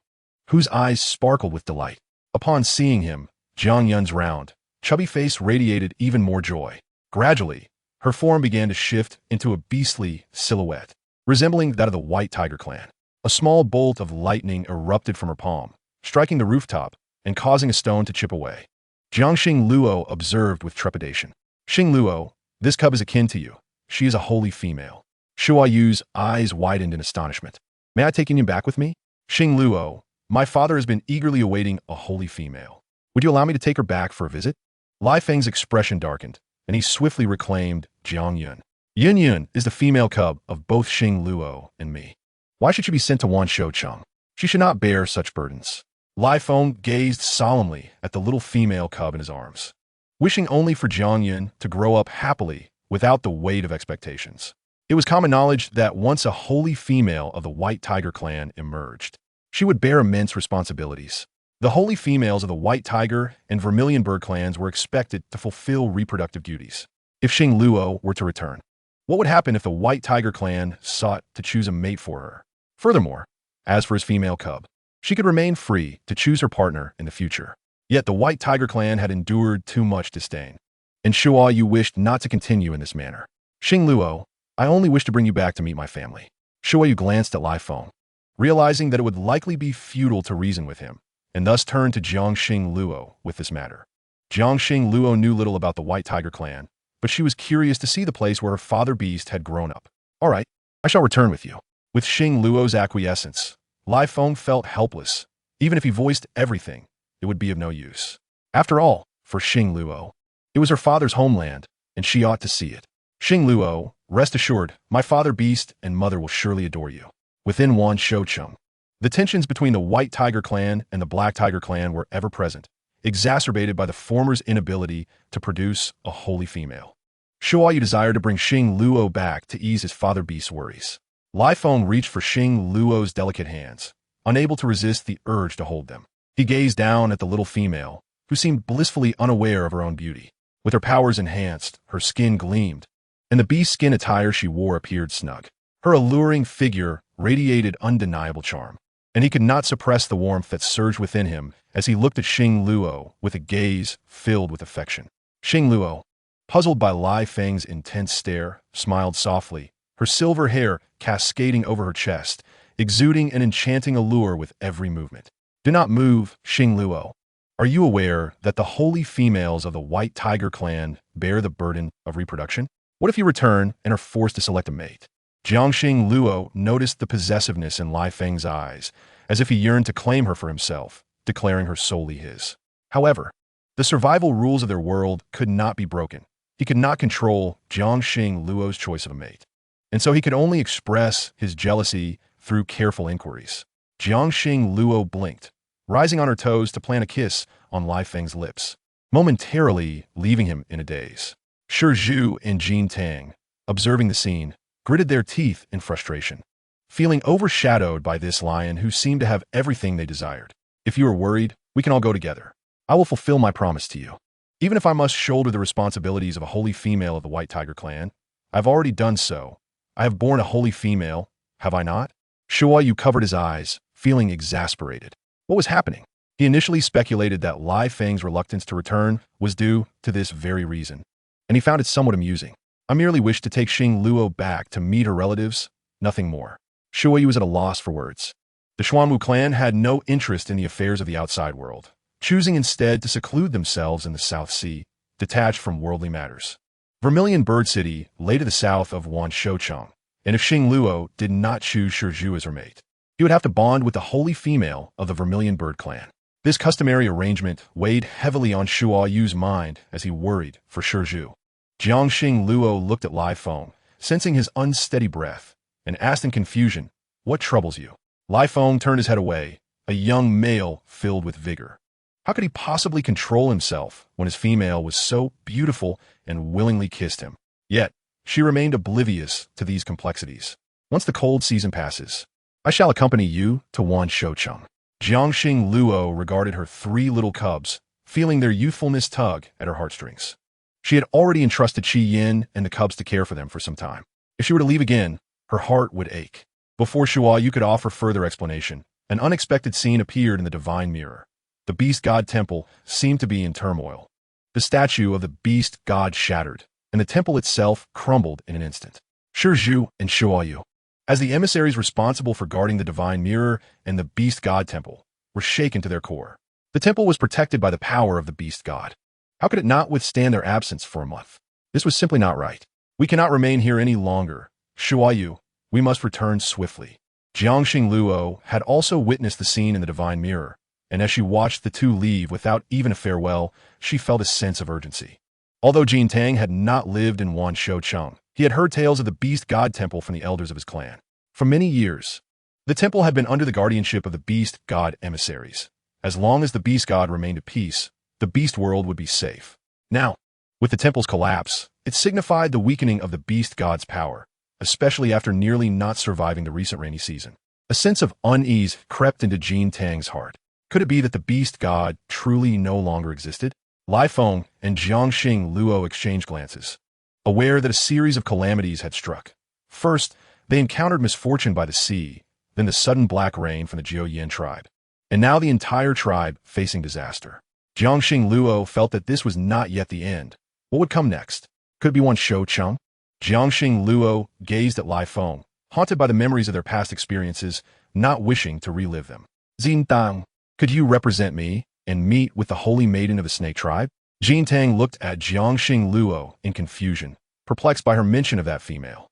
whose eyes sparkled with delight. Upon seeing him, Jiang Yun's round, chubby face radiated even more joy. Gradually, her form began to shift into a beastly silhouette, resembling that of the White Tiger Clan. A small bolt of lightning erupted from her palm, striking the rooftop and causing a stone to chip away. Jiangxing Luo observed with trepidation. Xing Luo, this cub is akin to you. She is a holy female. Shuayu's eyes widened in astonishment. May I take Yin back with me? Xing Luo, my father has been eagerly awaiting a holy female. Would you allow me to take her back for a visit? Lai Feng's expression darkened, and he swiftly reclaimed Jiang Yun. Yun Yun is the female cub of both Xing Luo and me. Why should she be sent to Wan Shoucheng? She should not bear such burdens. Lai Feng gazed solemnly at the little female cub in his arms, wishing only for Jiang Yun to grow up happily without the weight of expectations. It was common knowledge that once a holy female of the White Tiger Clan emerged, she would bear immense responsibilities. The holy females of the White Tiger and Vermilion Bird clans were expected to fulfill reproductive duties. If Xing Luo were to return, what would happen if the White Tiger Clan sought to choose a mate for her? Furthermore, as for his female cub, she could remain free to choose her partner in the future. Yet the White Tiger Clan had endured too much disdain, and Shuayu wished not to continue in this manner. Xing Luo, I only wish to bring you back to meet my family. Shuayu glanced at Lai Feng, realizing that it would likely be futile to reason with him, and thus turned to Jiangxing Luo with this matter. Jiangxing Luo knew little about the White Tiger Clan, but she was curious to see the place where her father beast had grown up. All right, I shall return with you. With Xing Luo's acquiescence, Lai Feng felt helpless. Even if he voiced everything, it would be of no use. After all, for Xing Luo, it was her father's homeland, and she ought to see it. Xing Luo, rest assured, my father beast and mother will surely adore you. Within Wan Shoucheng, the tensions between the White Tiger Clan and the Black Tiger Clan were ever present, exacerbated by the former's inability to produce a holy female. Shuayu desired to bring Xing Luo back to ease his father beast's worries. Lai Feng reached for Xing Luo's delicate hands, unable to resist the urge to hold them. He gazed down at the little female, who seemed blissfully unaware of her own beauty. With her powers enhanced, her skin gleamed, and the beast skin attire she wore appeared snug. Her alluring figure radiated undeniable charm, and he could not suppress the warmth that surged within him as he looked at Xing Luo with a gaze filled with affection. Xing Luo, puzzled by Lai Feng's intense stare, smiled softly, her silver hair cascading over her chest, exuding an enchanting allure with every movement. Do not move, Xing Luo. Are you aware that the holy females of the White Tiger Clan bear the burden of reproduction? What if you return and are forced to select a mate? Jiangxing Luo noticed the possessiveness in Lai Feng's eyes, as if he yearned to claim her for himself, declaring her solely his. However, the survival rules of their world could not be broken. He could not control Jiangxing Luo's choice of a mate, and so he could only express his jealousy through careful inquiries. Jiangxing Luo blinked, rising on her toes to plant a kiss on Lai Feng's lips, momentarily leaving him in a daze. Shi Zhu and Jin Tang, observing the scene, gritted their teeth in frustration, feeling overshadowed by this lion who seemed to have everything they desired. If you are worried, we can all go together. I will fulfill my promise to you. Even if I must shoulder the responsibilities of a holy female of the White Tiger Clan, I have already done so. I have borne a holy female, have I not? Shuayu covered his eyes, feeling exasperated. What was happening? He initially speculated that Lai Feng's reluctance to return was due to this very reason, and he found it somewhat amusing. I merely wished to take Xing Luo back to meet her relatives, nothing more. Shuayu was at a loss for words. The Xuanwu clan had no interest in the affairs of the outside world, choosing instead to seclude themselves in the South Sea, detached from worldly matters. Vermilion Bird City lay to the south of Wan Shoucheng, and if Xing Luo did not choose Shi Zhu as her mate, He would have to bond with the holy female of the Vermilion Bird clan. This customary arrangement weighed heavily on Shuo Yu's mind as he worried for Shizhu. Jiangxing Luo looked at Lai Feng, sensing his unsteady breath, and asked in confusion, "What troubles you?" Lai Feng turned his head away, a young male filled with vigor. How could he possibly control himself when his female was so beautiful and willingly kissed him? Yet, she remained oblivious to these complexities. Once the cold season passes, I shall accompany you to Wan Shoucheng. Jiangxing Luo regarded her three little cubs, feeling their youthfulness tug at her heartstrings. She had already entrusted Qi Yin and the cubs to care for them for some time. If she were to leave again, her heart would ache. Before Shuo Yu could offer further explanation, an unexpected scene appeared in the divine mirror. The beast god temple seemed to be in turmoil. The statue of the beast god shattered, and the temple itself crumbled in an instant. Shizhu and Shuo Yu, as the emissaries responsible for guarding the divine mirror and the beast god temple, were shaken to their core. The temple was protected by the power of the beast god. How could it not withstand their absence for a month? This was simply not right. We cannot remain here any longer. Shuo Yu, we must return swiftly. Jiangxing Luo had also witnessed the scene in the divine mirror, and as she watched the two leave without even a farewell, she felt a sense of urgency. Although Jin Tang had not lived in Wan Shoucheng, he had heard tales of the beast god temple from the elders of his clan. For many years, the temple had been under the guardianship of the beast god emissaries. As long as the beast god remained at peace, the beast world would be safe. Now, with the temple's collapse, it signified the weakening of the beast god's power, especially after nearly not surviving the recent rainy season. A sense of unease crept into Jin Tang's heart. Could it be that the beast god truly no longer existed? Lai Feng and Jiangxing Luo exchanged glances, aware that a series of calamities had struck. First, they encountered misfortune by the sea, then the sudden black rain from the Jiuyin tribe, and now the entire tribe facing disaster. Jiangxing Luo felt that this was not yet the end. What would come next? Could it be Wan Shoucheng? Jiangxing Luo gazed at Lai Feng, haunted by the memories of their past experiences, not wishing to relive them. Xintang, could you represent me and meet with the holy maiden of the snake tribe? Jin Tang looked at Jiangxing Luo in confusion, perplexed by her mention of that female.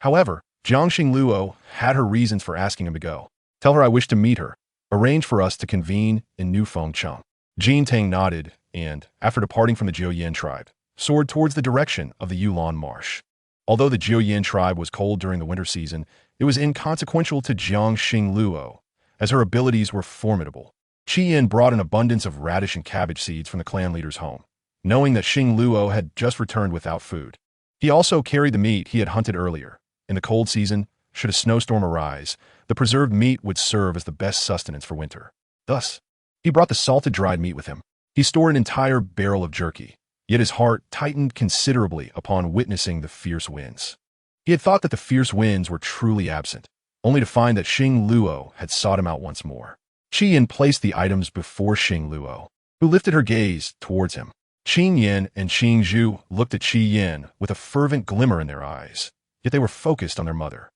However, Jiangxing Luo had her reasons for asking him to go. Tell her I wish to meet her. Arrange for us to convene in New Fengcheng. Jin Tang nodded and, after departing from the Jiuyin tribe, soared towards the direction of the Yulan Marsh. Although the Jiuyin tribe was cold during the winter season, it was inconsequential to Jiangxing Luo, as her abilities were formidable. Qi Yin brought an abundance of radish and cabbage seeds from the clan leader's home, knowing that Xing Luo had just returned without food. He also carried the meat he had hunted earlier. In the cold season, should a snowstorm arise, the preserved meat would serve as the best sustenance for winter. Thus, he brought the salted dried meat with him. He stored an entire barrel of jerky, yet his heart tightened considerably upon witnessing the fierce winds. He had thought that the fierce winds were truly absent, only to find that Xing Luo had sought him out once more. Qi Yin placed the items before Xing Luo, who lifted her gaze towards him. Qing Yin and Qing Zhu looked at Qi Yin with a fervent glimmer in their eyes, yet they were focused on their mother.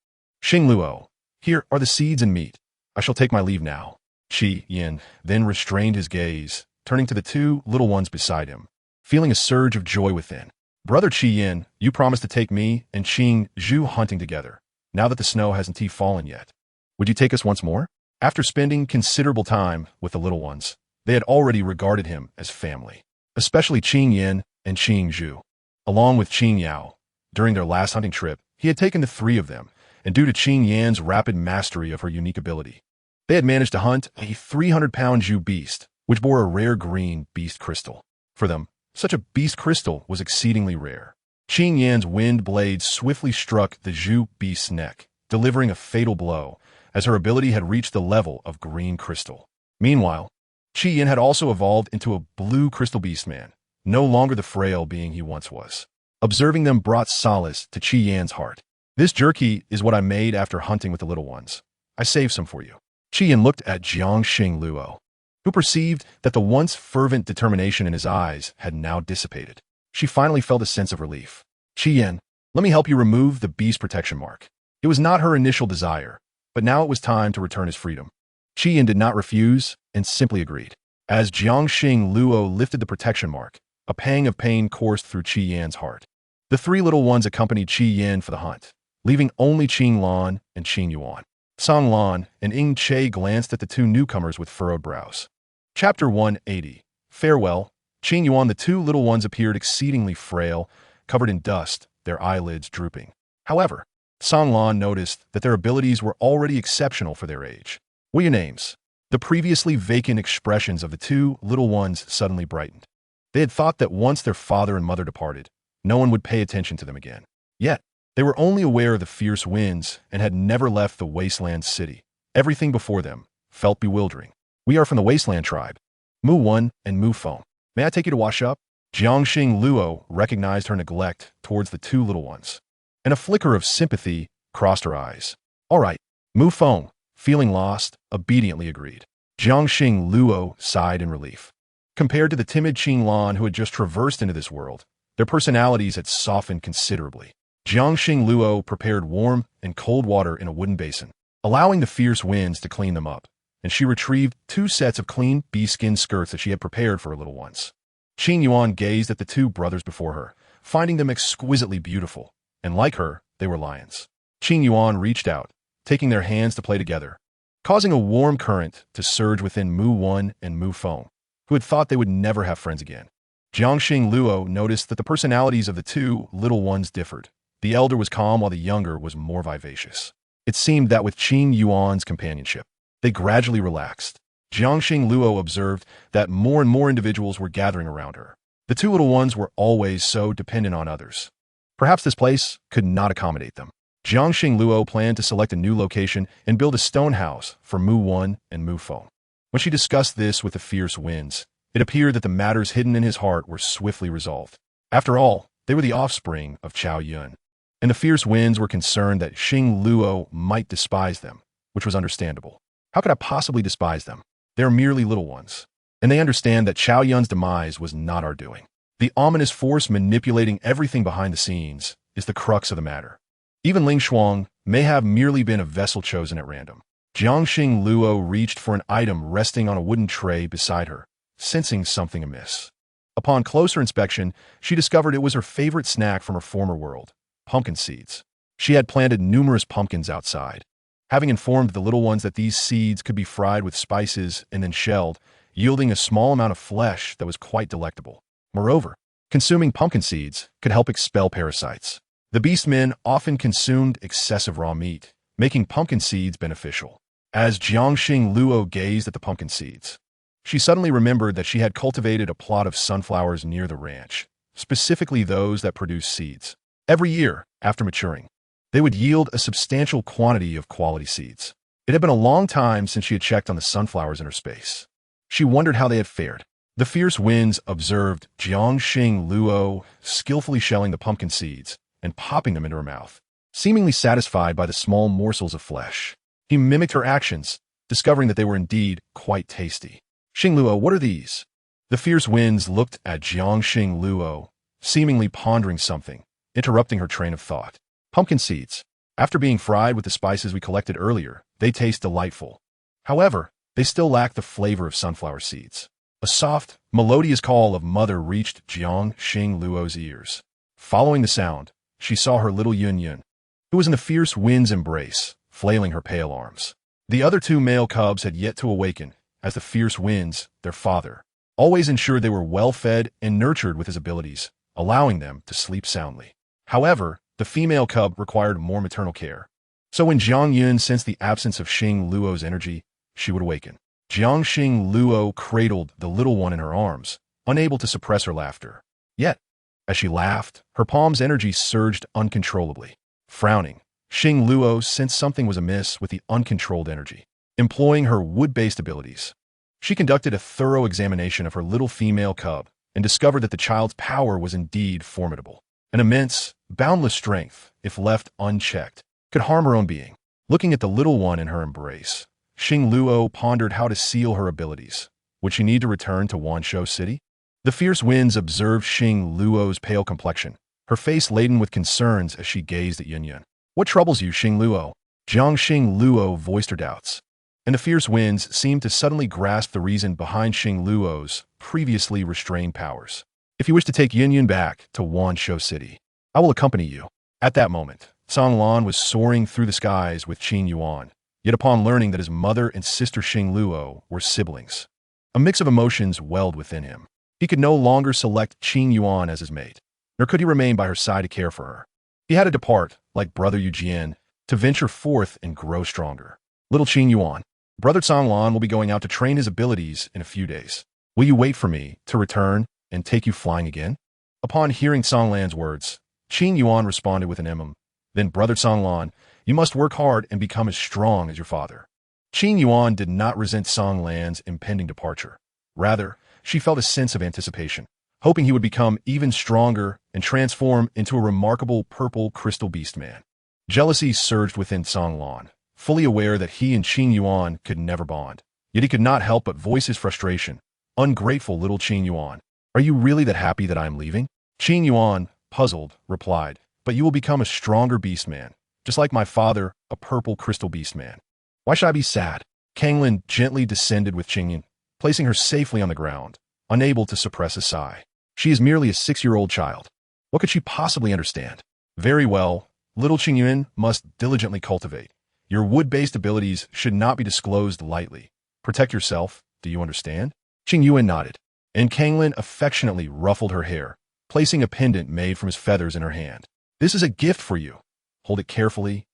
Xing Luo, here are the seeds and meat. I shall take my leave now. Qi Yin then restrained his gaze, turning to the two little ones beside him, feeling a surge of joy within. Brother Qi Yin, you promised to take me and Qing Zhu hunting together, now that the snow hasn't fallen yet. Would you take us once more? After spending considerable time with the little ones, they had already regarded him as family, especially Qing Yin and Qing Zhu. Along with Qing Yao, during their last hunting trip, he had taken the three of them, and due to Qing Yan's rapid mastery of her unique ability, they had managed to hunt a 300-pound Zhu beast, which bore a rare green beast crystal. For them, such a beast crystal was exceedingly rare. Qing Yan's wind blade swiftly struck the Zhu beast's neck, delivering a fatal blow, as her ability had reached the level of green crystal. Meanwhile, Qi Yin had also evolved into a blue crystal beastman, no longer the frail being he once was. Observing them brought solace to Qi Yan's heart. This jerky is what I made after hunting with the little ones. I saved some for you. Qi Yin looked at Jiangxing Luo, who perceived that the once fervent determination in his eyes had now dissipated. She finally felt a sense of relief. Qi Yin, let me help you remove the beast protection mark. It was not her initial desire, but now it was time to return his freedom. Qi Yin did not refuse and simply agreed. As Jiangxing Luo lifted the protection mark, a pang of pain coursed through Qi Yan's heart. The three little ones accompanied Qi Yin for the hunt, leaving only Qing Lan and Qing Yuan. Song Lan and Ing Che glanced at the two newcomers with furrowed brows. Chapter 180. Farewell. Qing Yuan, the two little ones appeared exceedingly frail, covered in dust, their eyelids drooping. However, Song Lan noticed that their abilities were already exceptional for their age. What are your names? The previously vacant expressions of the two little ones suddenly brightened. They had thought that once their father and mother departed, no one would pay attention to them again. Yet, they were only aware of the fierce winds and had never left the wasteland city. Everything before them felt bewildering. We are from the wasteland tribe. Mu Wan and Mu Feng. May I take you to wash up? Jiangxing Luo recognized her neglect towards the two little ones, and a flicker of sympathy crossed her eyes. All right, Mu Feng, feeling lost, obediently agreed. Jiangxing Luo sighed in relief. Compared to the timid Qing Lan who had just traversed into this world, their personalities had softened considerably. Jiangxing Luo prepared warm and cold water in a wooden basin, allowing the fierce winds to clean them up, and she retrieved 2 sets of clean bee-skin skirts that she had prepared for her little ones. Qing Yuan gazed at the two brothers before her, finding them exquisitely beautiful, and like her, they were lions. Qing Yuan reached out, taking their hands to play together, causing a warm current to surge within Mu Wan and Mu Feng, who had thought they would never have friends again. Jiangxing Luo noticed that the personalities of the two little ones differed. The elder was calm while the younger was more vivacious. It seemed that with Qing Yuan's companionship, they gradually relaxed. Jiangxing Luo observed that more and more individuals were gathering around her. The two little ones were always so dependent on others. Perhaps this place could not accommodate them. Jiangxing Luo planned to select a new location and build a stone house for Mu Wan and Mu Feng. When she discussed this with the fierce winds, it appeared that the matters hidden in his heart were swiftly resolved. After all, they were the offspring of Chao Yun, and the fierce winds were concerned that Xing Luo might despise them, which was understandable. How could I possibly despise them? They are merely little ones, and they understand that Chao Yun's demise was not our doing. The ominous force manipulating everything behind the scenes is the crux of the matter. Even Ling Shuang may have merely been a vessel chosen at random. Jiangxing Luo reached for an item resting on a wooden tray beside her, sensing something amiss. Upon closer inspection, she discovered it was her favorite snack from her former world, pumpkin seeds. She had planted numerous pumpkins outside, having informed the little ones that these seeds could be fried with spices and then shelled, yielding a small amount of flesh that was quite delectable. Moreover, consuming pumpkin seeds could help expel parasites. The beastmen often consumed excessive raw meat, making pumpkin seeds beneficial. As Jiangxing Luo gazed at the pumpkin seeds, she suddenly remembered that she had cultivated a plot of sunflowers near the ranch, specifically those that produce seeds. Every year, after maturing, they would yield a substantial quantity of quality seeds. It had been a long time since she had checked on the sunflowers in her space. She wondered how they had fared. The fierce winds observed Jiangxing Luo skillfully shelling the pumpkin seeds and popping them into her mouth, seemingly satisfied by the small morsels of flesh. He mimicked her actions, discovering that they were indeed quite tasty. Xing Luo, what are these? The fierce winds looked at Jiangxing Luo, seemingly pondering something, interrupting her train of thought. Pumpkin seeds. After being fried with the spices we collected earlier, they taste delightful. However, they still lack the flavor of sunflower seeds. A soft, melodious call of mother reached Jiangxing Luo's ears. Following the sound, she saw her little Yun Yun, who was in the fierce wind's embrace, flailing her pale arms. The other two male cubs had yet to awaken, as the fierce winds, their father, always ensured they were well fed and nurtured with his abilities, allowing them to sleep soundly. However, the female cub required more maternal care. So when Jiang Yun sensed the absence of Xing Luo's energy, she would awaken. Jiangxing Luo cradled the little one in her arms, unable to suppress her laughter. Yet, as she laughed, her palm's energy surged uncontrollably. Frowning, Xing Luo sensed something was amiss with the uncontrolled energy. Employing her wood-based abilities, she conducted a thorough examination of her little female cub and discovered that the child's power was indeed formidable. An immense, boundless strength, if left unchecked, could harm her own being. Looking at the little one in her embrace, Xing Luo pondered how to seal her abilities. Would she need to return to Wanshou City? The fierce winds observed Xing Luo's pale complexion, her face laden with concerns as she gazed at Yun Yun. What troubles you, Xing Luo? Jiangxing Luo voiced her doubts, and the fierce winds seemed to suddenly grasp the reason behind Xing Luo's previously restrained powers. If you wish to take Yun Yun back to Wanshou City, I will accompany you. At that moment, Song Lan was soaring through the skies with Qing Yuan, Yet upon learning that his mother and sister Xingluo were siblings, a mix of emotions welled within him. He could no longer select Qing Yuan as his mate, nor could he remain by her side to care for her. He had to depart, like brother Yujian, to venture forth and grow stronger. Little Qing Yuan, brother Canglan will be going out to train his abilities in a few days. Will you wait for me to return and take you flying again? Upon hearing Canglan's words, Qing Yuan responded with an Then brother Canglan, you must work hard and become as strong as your father. Qing Yuan did not resent Canglan's impending departure. Rather, she felt a sense of anticipation, hoping he would become even stronger and transform into a remarkable purple crystal beast man. Jealousy surged within Canglan, fully aware that he and Qing Yuan could never bond. Yet he could not help but voice his frustration. Ungrateful little Qing Yuan, are you really that happy that I am leaving? Qing Yuan, puzzled, replied, but you will become a stronger beast man, just like my father, a purple crystal beast man. Why should I be sad? Kanglin gently descended with Qingyan, placing her safely on the ground, unable to suppress a sigh. She is merely a 6-year-old child. What could she possibly understand? Very well, little Qingyuan must diligently cultivate. Your wood-based abilities should not be disclosed lightly. Protect yourself, do you understand? Qingyuan nodded, and Kanglin affectionately ruffled her hair, placing a pendant made from his feathers in her hand. This is a gift for you. Hold it carefully,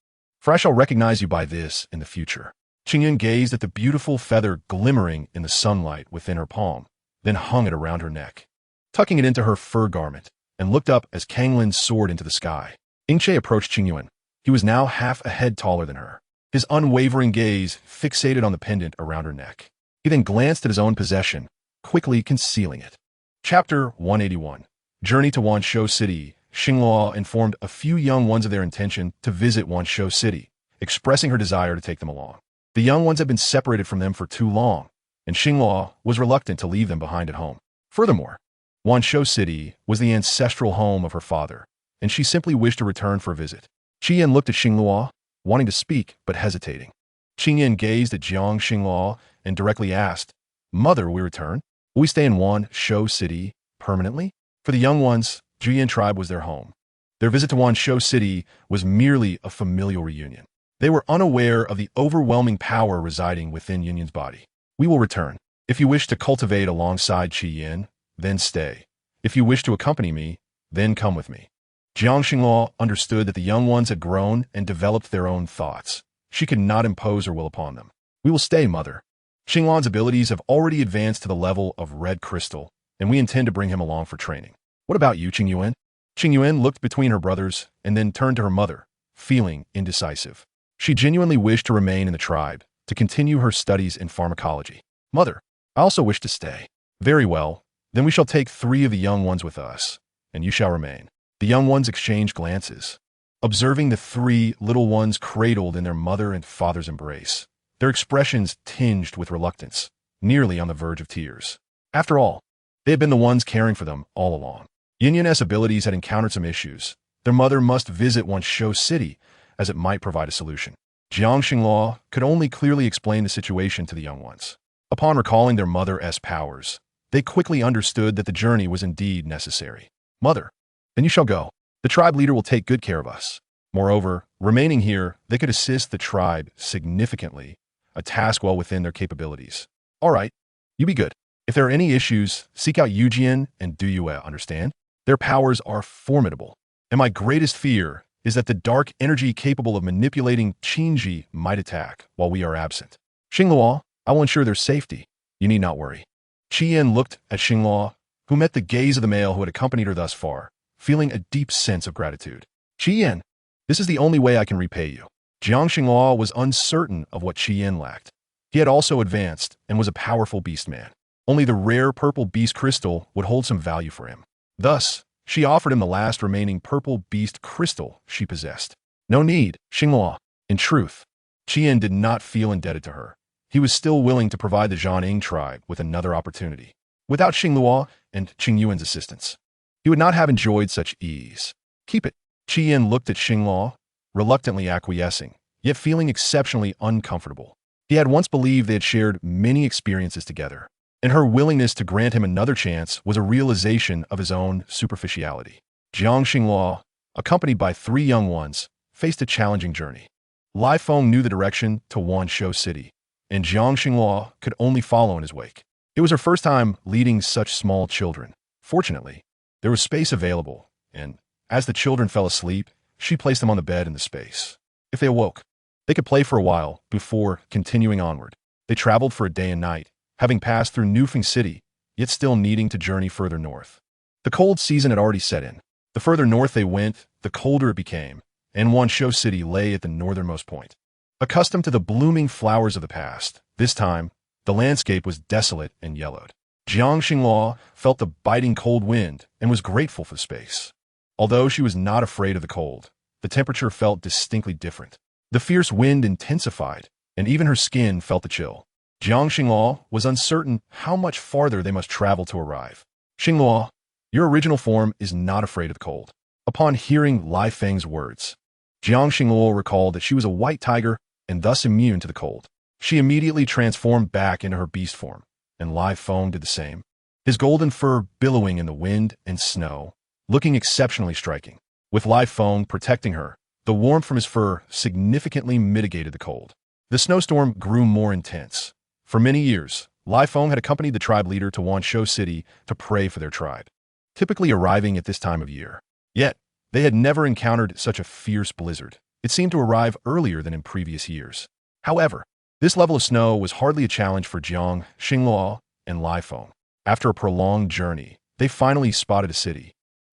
for I shall recognize you by this in the future. Qingyuan gazed at the beautiful feather glimmering in the sunlight within her palm, then hung it around her neck, tucking it into her fur garment, and looked up as Kanglin soared into the sky. Ingche approached Qingyuan. He was now half a head taller than her, his unwavering gaze fixated on the pendant around her neck. He then glanced at his own possession, quickly concealing it. Chapter 181. Journey to Wanshou City. Xingluo informed a few young ones of their intention to visit Wanshou City, expressing her desire to take them along. The young ones had been separated from them for too long, and Xingluo was reluctant to leave them behind at home. Furthermore, Wanshou City was the ancestral home of her father, and she simply wished to return for a visit. Qian looked at Xingluo, wanting to speak but hesitating. Qingyan gazed at Jiang Xingluo and directly asked, Mother, will we return? Will we stay in Wanshou City permanently? For the young ones, Jian tribe was their home. Their visit to Wanshou City was merely a familial reunion. They were unaware of the overwhelming power residing within Yunyan's body. We will return. If you wish to cultivate alongside Qian, then stay. If you wish to accompany me, then come with me. Jiang Xingluo understood that the young ones had grown and developed their own thoughts. She could not impose her will upon them. We will stay, mother. Xingluo's abilities have already advanced to the level of red crystal, and we intend to bring him along for training. What about you, Qingyuan? Qingyuan looked between her brothers and then turned to her mother, feeling indecisive. She genuinely wished to remain in the tribe, to continue her studies in pharmacology. Mother, I also wish to stay. Very well, then we shall take 3 of the young ones with us, and you shall remain. The young ones exchanged glances, observing the 3 little ones cradled in their mother and father's embrace, their expressions tinged with reluctance, nearly on the verge of tears. After all, they had been the ones caring for them all along. Yunyan's abilities had encountered some issues. Their mother must visit Wanshou City, as it might provide a solution. Jiang Xingluo could only clearly explain the situation to the young ones. Upon recalling their mother's powers, they quickly understood that the journey was indeed necessary. Mother, then you shall go. The tribe leader will take good care of us. Moreover, remaining here, they could assist the tribe significantly, a task well within their capabilities. All right, you be good. If there are any issues, seek out Yujian and Duyue, understand? Their powers are formidable, and my greatest fear is that the dark energy capable of manipulating Qinji might attack while we are absent. Xingluo, I will ensure their safety. You need not worry. Qian looked at Xingluo, who met the gaze of the male who had accompanied her thus far, feeling a deep sense of gratitude. Qian, this is the only way I can repay you. Jiang Xingluo was uncertain of what Qian lacked. He had also advanced and was a powerful beast man. Only the rare purple beast crystal would hold some value for him. Thus, she offered him the last remaining purple beast crystal she possessed. No need, Xingluo. In truth, Qian did not feel indebted to her. He was still willing to provide the Zhanning tribe with another opportunity. Without Xingluo and Qingyuan's assistance, he would not have enjoyed such ease. Keep it. Qian looked at Xingluo, reluctantly acquiescing, yet feeling exceptionally uncomfortable. He had once believed they had shared many experiences together, and her willingness to grant him another chance was a realization of his own superficiality. Jiang Xingluo, accompanied by 3 young ones, faced a challenging journey. Lai Feng knew the direction to Wanshou City, and Jiang Xinghua could only follow in his wake. It was her first time leading such small children. Fortunately, there was space available, and as the children fell asleep, she placed them on the bed in the space. If they awoke, they could play for a while before continuing onward. They traveled for a day and night, having passed through Nufeng City, yet still needing to journey further north. The cold season had already set in. The further north they went, the colder it became, and Wanshou City lay at the northernmost point. Accustomed to the blooming flowers of the past, this time, the landscape was desolate and yellowed. Jiang Xinghua felt the biting cold wind and was grateful for the space. Although she was not afraid of the cold, the temperature felt distinctly different. The fierce wind intensified, and even her skin felt the chill. Jiang Xinghua was uncertain how much farther they must travel to arrive. Xinghua, your original form is not afraid of the cold. Upon hearing Lai Feng's words, Jiang Xinghua recalled that she was a white tiger and thus immune to the cold. She immediately transformed back into her beast form, and Lai Feng did the same, his golden fur billowing in the wind and snow, looking exceptionally striking. With Lai Feng protecting her, the warmth from his fur significantly mitigated the cold. The snowstorm grew more intense. For many years, Lai Feng had accompanied the tribe leader to Wanshou City to pray for their tribe, typically arriving at this time of year. Yet, they had never encountered such a fierce blizzard. It seemed to arrive earlier than in previous years. However, this level of snow was hardly a challenge for Jiang Xinghua and Lai Feng. After a prolonged journey, they finally spotted a city.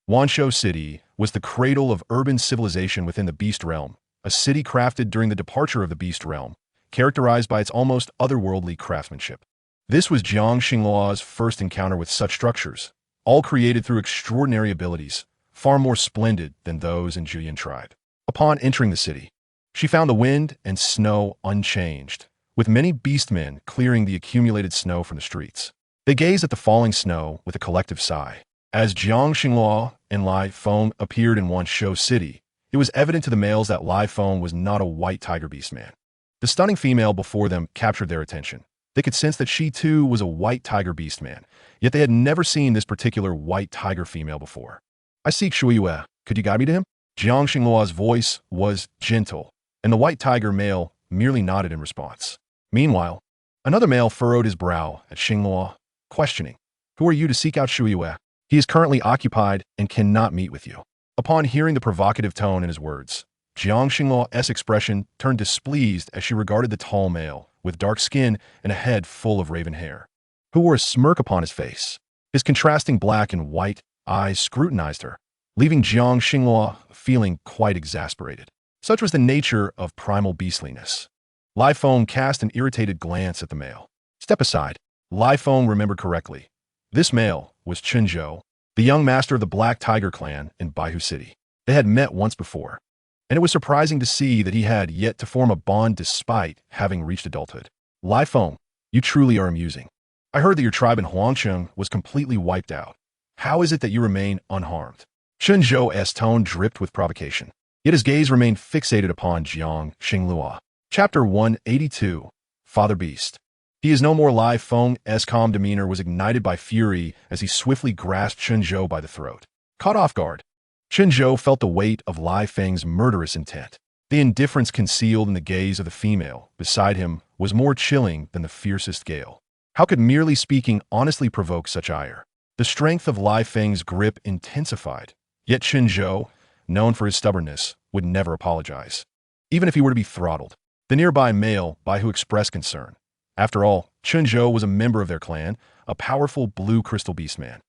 Wanshou City was the cradle of urban civilization within the Beast Realm, a city crafted during the departure of the Beast Realm, characterized by its almost otherworldly craftsmanship. This was Jiang Xinghua's first encounter with such structures, all created through extraordinary abilities, far more splendid than those in Julian tribe. Upon entering the city, she found the wind and snow unchanged, with many beastmen clearing the accumulated snow from the streets. They gazed at the falling snow with a collective sigh. As Jiang Xinghua and Lai Feng appeared in Wanshou City, it was evident to the males that Lai Feng was not a white tiger beastman. The stunning female before them captured their attention. They could sense that she too was a white tiger beastman, yet they had never seen this particular white tiger female before. I seek Shui Yue. Could you guide me to him? Jiang Xinghua's voice was gentle, and the white tiger male merely nodded in response. Meanwhile, another male furrowed his brow at Xinghua, questioning, "Who are you to seek out Shui Yue? He is currently occupied and cannot meet with you." Upon hearing the provocative tone in his words, Jiang Xinghua's expression turned displeased as she regarded the tall male, with dark skin and a head full of raven hair, who wore a smirk upon his face. His contrasting black and white eyes scrutinized her, leaving Jiang Xinghua feeling quite exasperated. Such was the nature of primal beastliness. Lai Feng cast an irritated glance at the male. Step aside. Lai Feng remembered correctly. This male was Chen Zhou, the young master of the Black Tiger clan in Baihu City. They had met once before, and it was surprising to see that he had yet to form a bond despite having reached adulthood. Lai Feng, you truly are amusing. I heard that your tribe in Huangcheng was completely wiped out. How is it that you remain unharmed? Chen Zhou's tone dripped with provocation, yet his gaze remained fixated upon Jiang Xinghua. Chapter 182, Father Beast. He is no more. Lai Feng's calm demeanor was ignited by fury as he swiftly grasped Chen Zhou by the throat. Caught off guard, Chen Zhou felt the weight of Lai Feng's murderous intent. The indifference concealed in the gaze of the female beside him was more chilling than the fiercest gale. How could merely speaking honestly provoke such ire? The strength of Lai Feng's grip intensified, yet Chen Zhou, known for his stubbornness, would never apologize, even if he were to be throttled. The nearby male Baihu expressed concern. After all, Chen Zhou was a member of their clan, a powerful blue crystal beastman.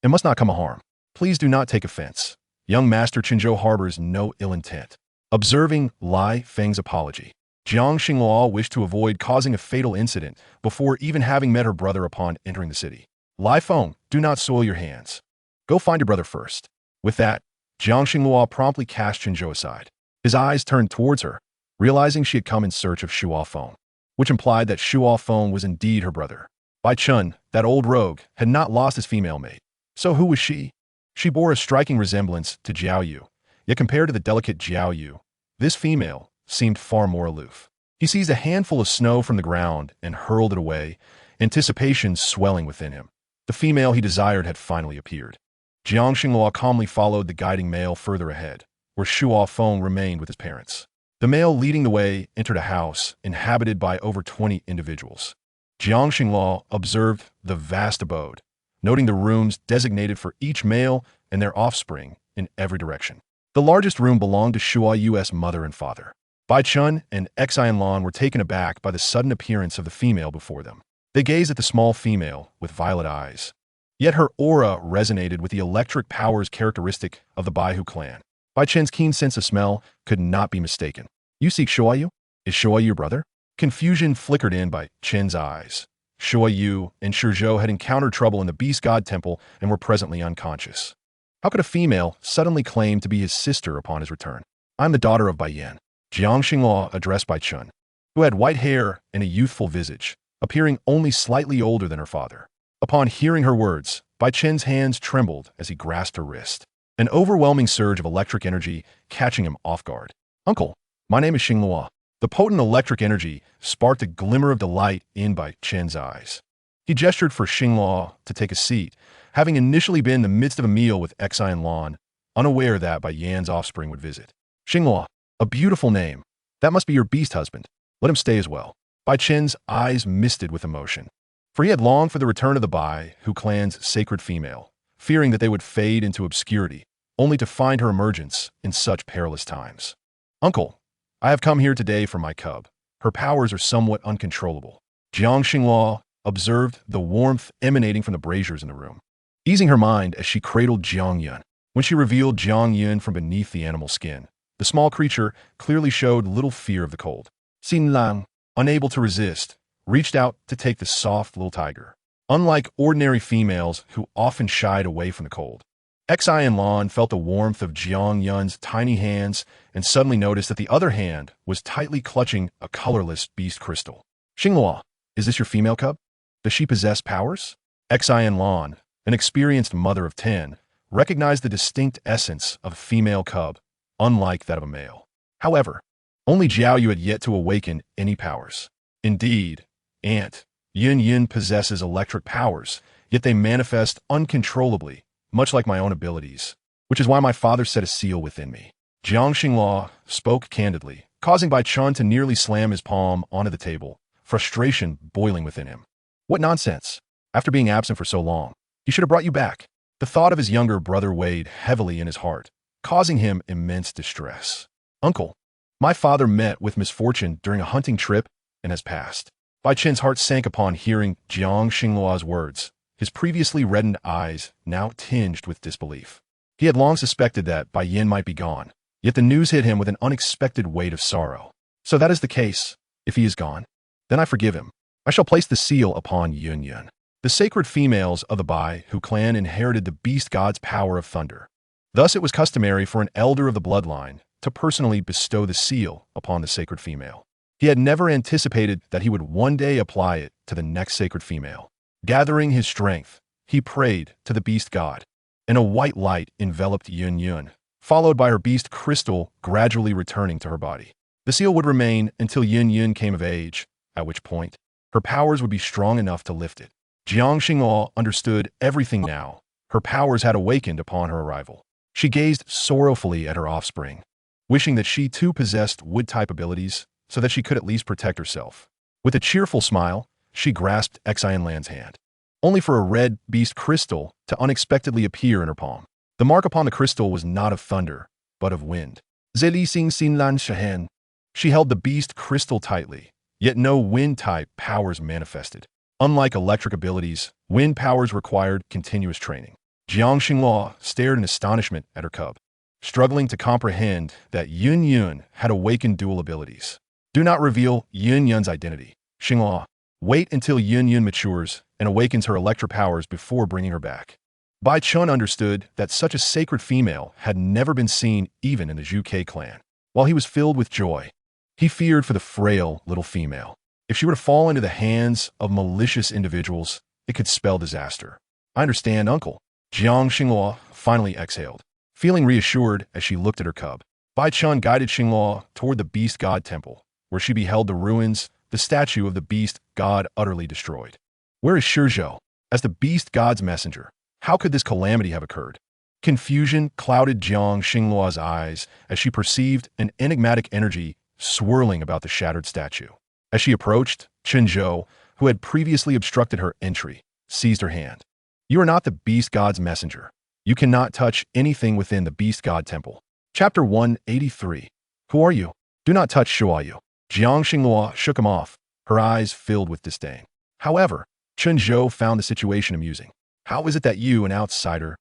It must not come a harm. Please do not take offense. Young Master Chen Zhou harbors no ill intent. Observing Lai Feng's apology, Jiang Xinghua wished to avoid causing a fatal incident before even having met her brother upon entering the city. Lai Feng, do not soil your hands. Go find your brother first. With that, Jiang Xinghua promptly cast Chen Zhou aside. His eyes turned towards her, realizing she had come in search of Shuo Feng, which implied that Shuo Feng was indeed her brother. Bai Chun, that old rogue, had not lost his female mate. So who was she? She bore a striking resemblance to Jiao Yu, yet compared to the delicate Jiao Yu, this female seemed far more aloof. He seized a handful of snow from the ground and hurled it away, anticipation swelling within him. The female he desired had finally appeared. Jiang Xinghua calmly followed the guiding male further ahead, where Shuo Feng remained with his parents. The male leading the way entered a house inhabited by over 20 individuals. Jiang Xinghua observed the vast abode, noting the rooms designated for each male and their offspring in every direction. The largest room belonged to Shua Yu's mother and father. Bai Chun and Xianlan were taken aback by the sudden appearance of the female before them. They gazed at the small female with violet eyes. Yet her aura resonated with the electric powers characteristic of the Baihu clan. Bai Chen's keen sense of smell could not be mistaken. You seek Shua Yu? Is Shua Yu your brother? Confusion flickered in Bai Chen's eyes. Shua Yu and Shizhou had encountered trouble in the Beast God Temple and were presently unconscious. How could a female suddenly claim to be his sister upon his return? I'm the daughter of Bai Yan. Jiang Xinghua addressed Bai Chun, who had white hair and a youthful visage, appearing only slightly older than her father. Upon hearing her words, Bai Chen's hands trembled as he grasped her wrist, an overwhelming surge of electric energy catching him off guard. Uncle, my name is Xinghua. The potent electric energy sparked a glimmer of delight in Bai Chen's eyes. He gestured for Xinghua to take a seat, having initially been in the midst of a meal with Xianlan, unaware that Bai Yan's offspring would visit. Xinghua, a beautiful name. That must be your beast husband. Let him stay as well. Bai Chen's eyes misted with emotion, for he had longed for the return of the Baihu clan's sacred female, fearing that they would fade into obscurity, only to find her emergence in such perilous times. Uncle, I have come here today for my cub. Her powers are somewhat uncontrollable. Jiang Xinghua observed the warmth emanating from the braziers in the room, easing her mind as she cradled Jiang Yun. When she revealed Jiang Yun from beneath the animal skin, the small creature clearly showed little fear of the cold. Xin Lang, unable to resist, reached out to take the soft little tiger. Unlike ordinary females who often shied away from the cold, Xianlan felt the warmth of Jiang Yun's tiny hands and suddenly noticed that the other hand was tightly clutching a colorless beast crystal. Xinghua, is this your female cub? Does she possess powers? Xianlan, an experienced mother of 10, recognized the distinct essence of a female cub, unlike that of a male. However, only Jiao Yu had yet to awaken any powers. Indeed, Aunt Yun possesses electric powers, yet they manifest uncontrollably, much like my own abilities, which is why my father set a seal within me. Jiang Xinghua spoke candidly, causing Bai Chun to nearly slam his palm onto the table, frustration boiling within him. What nonsense! After being absent for so long, he should have brought you back. The thought of his younger brother weighed heavily in his heart, causing him immense distress. Uncle, my father met with misfortune during a hunting trip and has passed. Bai Chen's heart sank upon hearing Jiang Xinghua's words, his previously reddened eyes now tinged with disbelief. He had long suspected that Bai Yin might be gone, yet the news hit him with an unexpected weight of sorrow. So that is the case. If he is gone, then I forgive him. I shall place the seal upon Yun. The sacred females of the Baihu clan inherited the beast god's power of thunder. Thus it was customary for an elder of the bloodline to personally bestow the seal upon the sacred female. He had never anticipated that he would one day apply it to the next sacred female. Gathering his strength, he prayed to the beast god, and a white light enveloped Yun, followed by her beast crystal gradually returning to her body. The seal would remain until Yun came of age, at which point her powers would be strong enough to lift it. Jiang Xinghua understood everything now. Her powers had awakened upon her arrival. She gazed sorrowfully at her offspring, wishing that she too possessed wood-type abilities so that she could at least protect herself. With a cheerful smile, she grasped Xianlan's hand, only for a red beast crystal to unexpectedly appear in her palm. The mark upon the crystal was not of thunder, but of wind. Zeli Sing Xinlan Shahen. She held the beast crystal tightly, yet no wind-type powers manifested. Unlike electric abilities, wind powers required continuous training. Jiang Xinghua stared in astonishment at her cub, struggling to comprehend that Yun had awakened dual abilities. Do not reveal Yun's identity. Xinghua, wait until Yun matures and awakens her electric powers before bringing her back. Bai Chun understood that such a sacred female had never been seen even in the Zhuke clan. While he was filled with joy, he feared for the frail little female. If she were to fall into the hands of malicious individuals, it could spell disaster. I understand, uncle. Jiang Xinghua finally exhaled, feeling reassured as she looked at her cub. Bai Chun guided Xinghua toward the beast god temple, where she beheld the ruins, the statue of the beast god utterly destroyed. Where is Shizhou? As the beast god's messenger, how could this calamity have occurred? Confusion clouded Jiang Xinghua's eyes as she perceived an enigmatic energy swirling about the shattered statue. As she approached, Zhou, who had previously obstructed her entry, seized her hand. You are not the beast god's messenger. You cannot touch anything within the beast god temple. Chapter 183. Who are you? Do not touch Shuayu. Jiang Xinghua shook him off, her eyes filled with disdain. However, Zhou found the situation amusing. How is it that you, an outsider,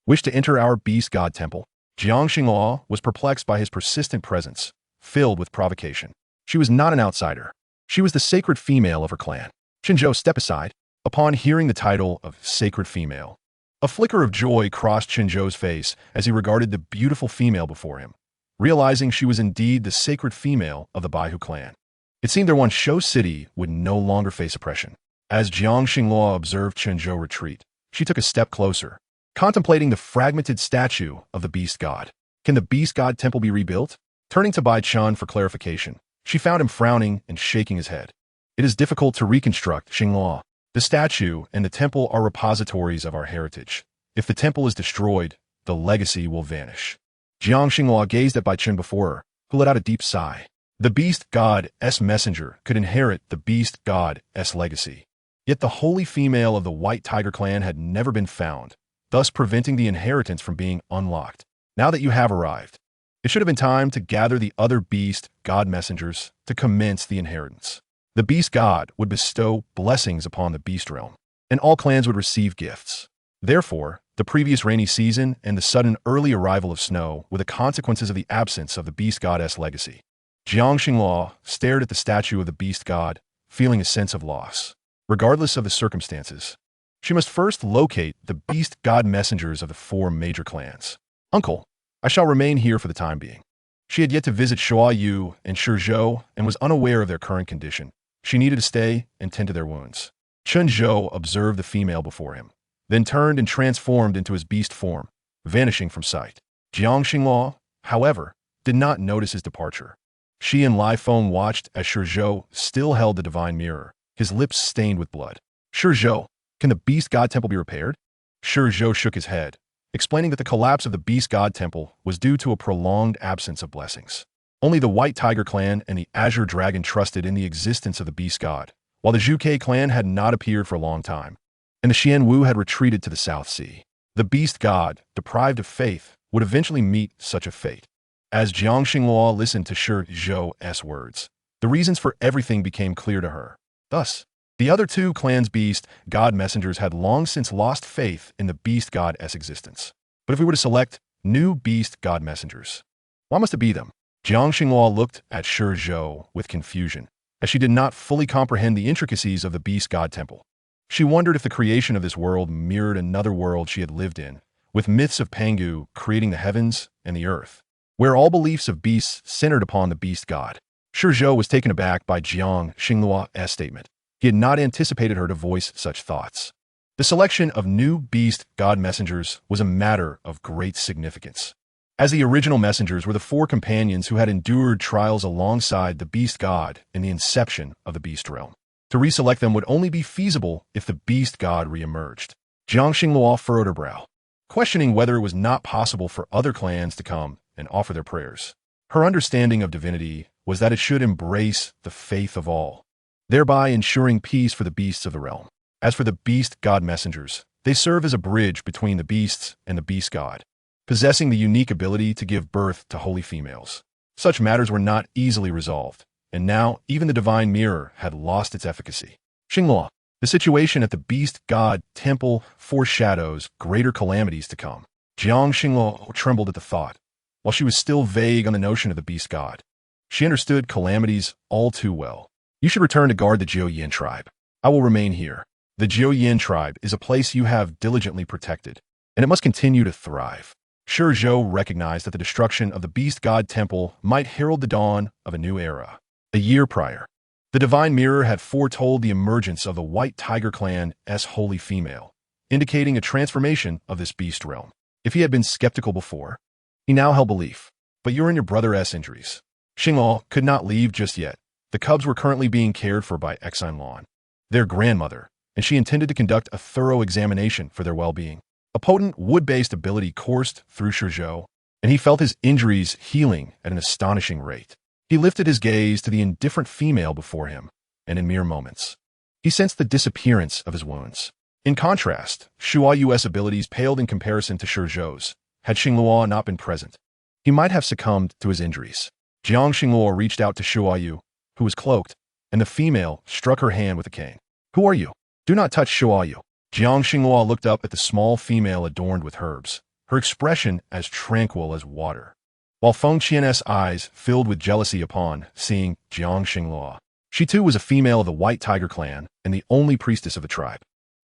wish to enter our beast god temple? Jiang Xinghua was perplexed by his persistent presence, filled with provocation. She was not an outsider. She was the sacred female of her clan. Zhou, step aside. Upon hearing the title of sacred female, a flicker of joy crossed Zhou's face as he regarded the beautiful female before him, realizing she was indeed the sacred female of the Baihu clan. It seemed their one Shou city would no longer face oppression. As Jiang Xinghua observed Zhou retreat, she took a step closer, contemplating the fragmented statue of the beast god. Can the beast god temple be rebuilt? Turning to Bai Chun for clarification, she found him frowning and shaking his head. It is difficult to reconstruct, Xinghua. The statue and the temple are repositories of our heritage. If the temple is destroyed, the legacy will vanish. Jiang Xinghua gazed at Bai Chun before her, who let out a deep sigh. The beast god's messenger could inherit the beast god's legacy. Yet the holy female of the White Tiger clan had never been found, thus preventing the inheritance from being unlocked. Now that you have arrived, it should have been time to gather the other beast god messengers to commence the inheritance. The beast god would bestow blessings upon the beast realm, and all clans would receive gifts. Therefore, the previous rainy season and the sudden early arrival of snow were the consequences of the absence of the beast god's legacy. Jiang Xinghua stared at the statue of the beast god, feeling a sense of loss. Regardless of the circumstances, she must first locate the beast god messengers of the 4 major clans. Uncle, I shall remain here for the time being. She had yet to visit Shuayu and Zhou and was unaware of their current condition. She needed to stay and tend to their wounds. Zhou observed the female before him, then turned and transformed into his beast form, vanishing from sight. Jiang Xinghua, however, did not notice his departure. She and Lai Feng watched as Zhou still held the divine mirror, his lips stained with blood. Zhou, can the beast god temple be repaired? Zhou shook his head, explaining that the collapse of the beast god temple was due to a prolonged absence of blessings. Only the White Tiger clan and the Azure Dragon trusted in the existence of the beast god, while the Zhuke clan had not appeared for a long time, and the Xianwu had retreated to the South Sea. The beast god, deprived of faith, would eventually meet such a fate. As Jiang Xinghua listened to Zhou's words, the reasons for everything became clear to her. Thus, the other 2 clans' beast god messengers had long since lost faith in the beast god's existence. But if we were to select new beast god messengers, why must it be them? Jiang Xinghua looked at Zhou with confusion, as she did not fully comprehend the intricacies of the beast god temple. She wondered if the creation of this world mirrored another world she had lived in, with myths of Pangu creating the heavens and the earth, where all beliefs of beasts centered upon the beast god. Zhou was taken aback by Jiang Xinghua's statement. He had not anticipated her to voice such thoughts. The selection of new beast god messengers was a matter of great significance, as the original messengers were the 4 companions who had endured trials alongside the beast god in the inception of the beast realm. To reselect them would only be feasible if the beast god re-emerged. Jiang Xinghua furrowed her brow, questioning whether it was not possible for other clans to come and offer their prayers. Her understanding of divinity was that it should embrace the faith of all, thereby ensuring peace for the beasts of the realm. As for the beast god messengers, they serve as a bridge between the beasts and the beast god, possessing the unique ability to give birth to holy females. Such matters were not easily resolved, and now even the divine mirror had lost its efficacy. Xinghua, the situation at the beast god temple foreshadows greater calamities to come. Jiang Xinghua trembled at the thought. While she was still vague on the notion of the beast god, she understood calamities all too well. You should return to guard the Jiuyin tribe. I will remain here. The Jiuyin tribe is a place you have diligently protected, and it must continue to thrive. Zhou recognized that the destruction of the beast god temple might herald the dawn of a new era. A year prior, the divine mirror had foretold the emergence of the White Tiger clan's holy female, indicating a transformation of this beast realm. If he had been skeptical before, he now held belief. But you're in your brother's injuries. Xinghua could not leave just yet. The cubs were currently being cared for by Exine Lan, their grandmother, and she intended to conduct a thorough examination for their well-being. A potent wood-based ability coursed through Zhou, and he felt his injuries healing at an astonishing rate. He lifted his gaze to the indifferent female before him, and in mere moments, he sensed the disappearance of his wounds. In contrast, Shuai Yu's abilities paled in comparison to Shi Zhou's. Had Xingluo not been present, he might have succumbed to his injuries. Jiang Xingluo reached out to Shuai Yu, who was cloaked, and the female struck her hand with a cane. "Who are you? Do not touch Shuai Yu." Jiang Xingluo looked up at the small female adorned with herbs, her expression as tranquil as water, while Feng Qian's eyes filled with jealousy upon seeing Jiang Xingluo. She too was a female of the White Tiger clan and the only priestess of the tribe.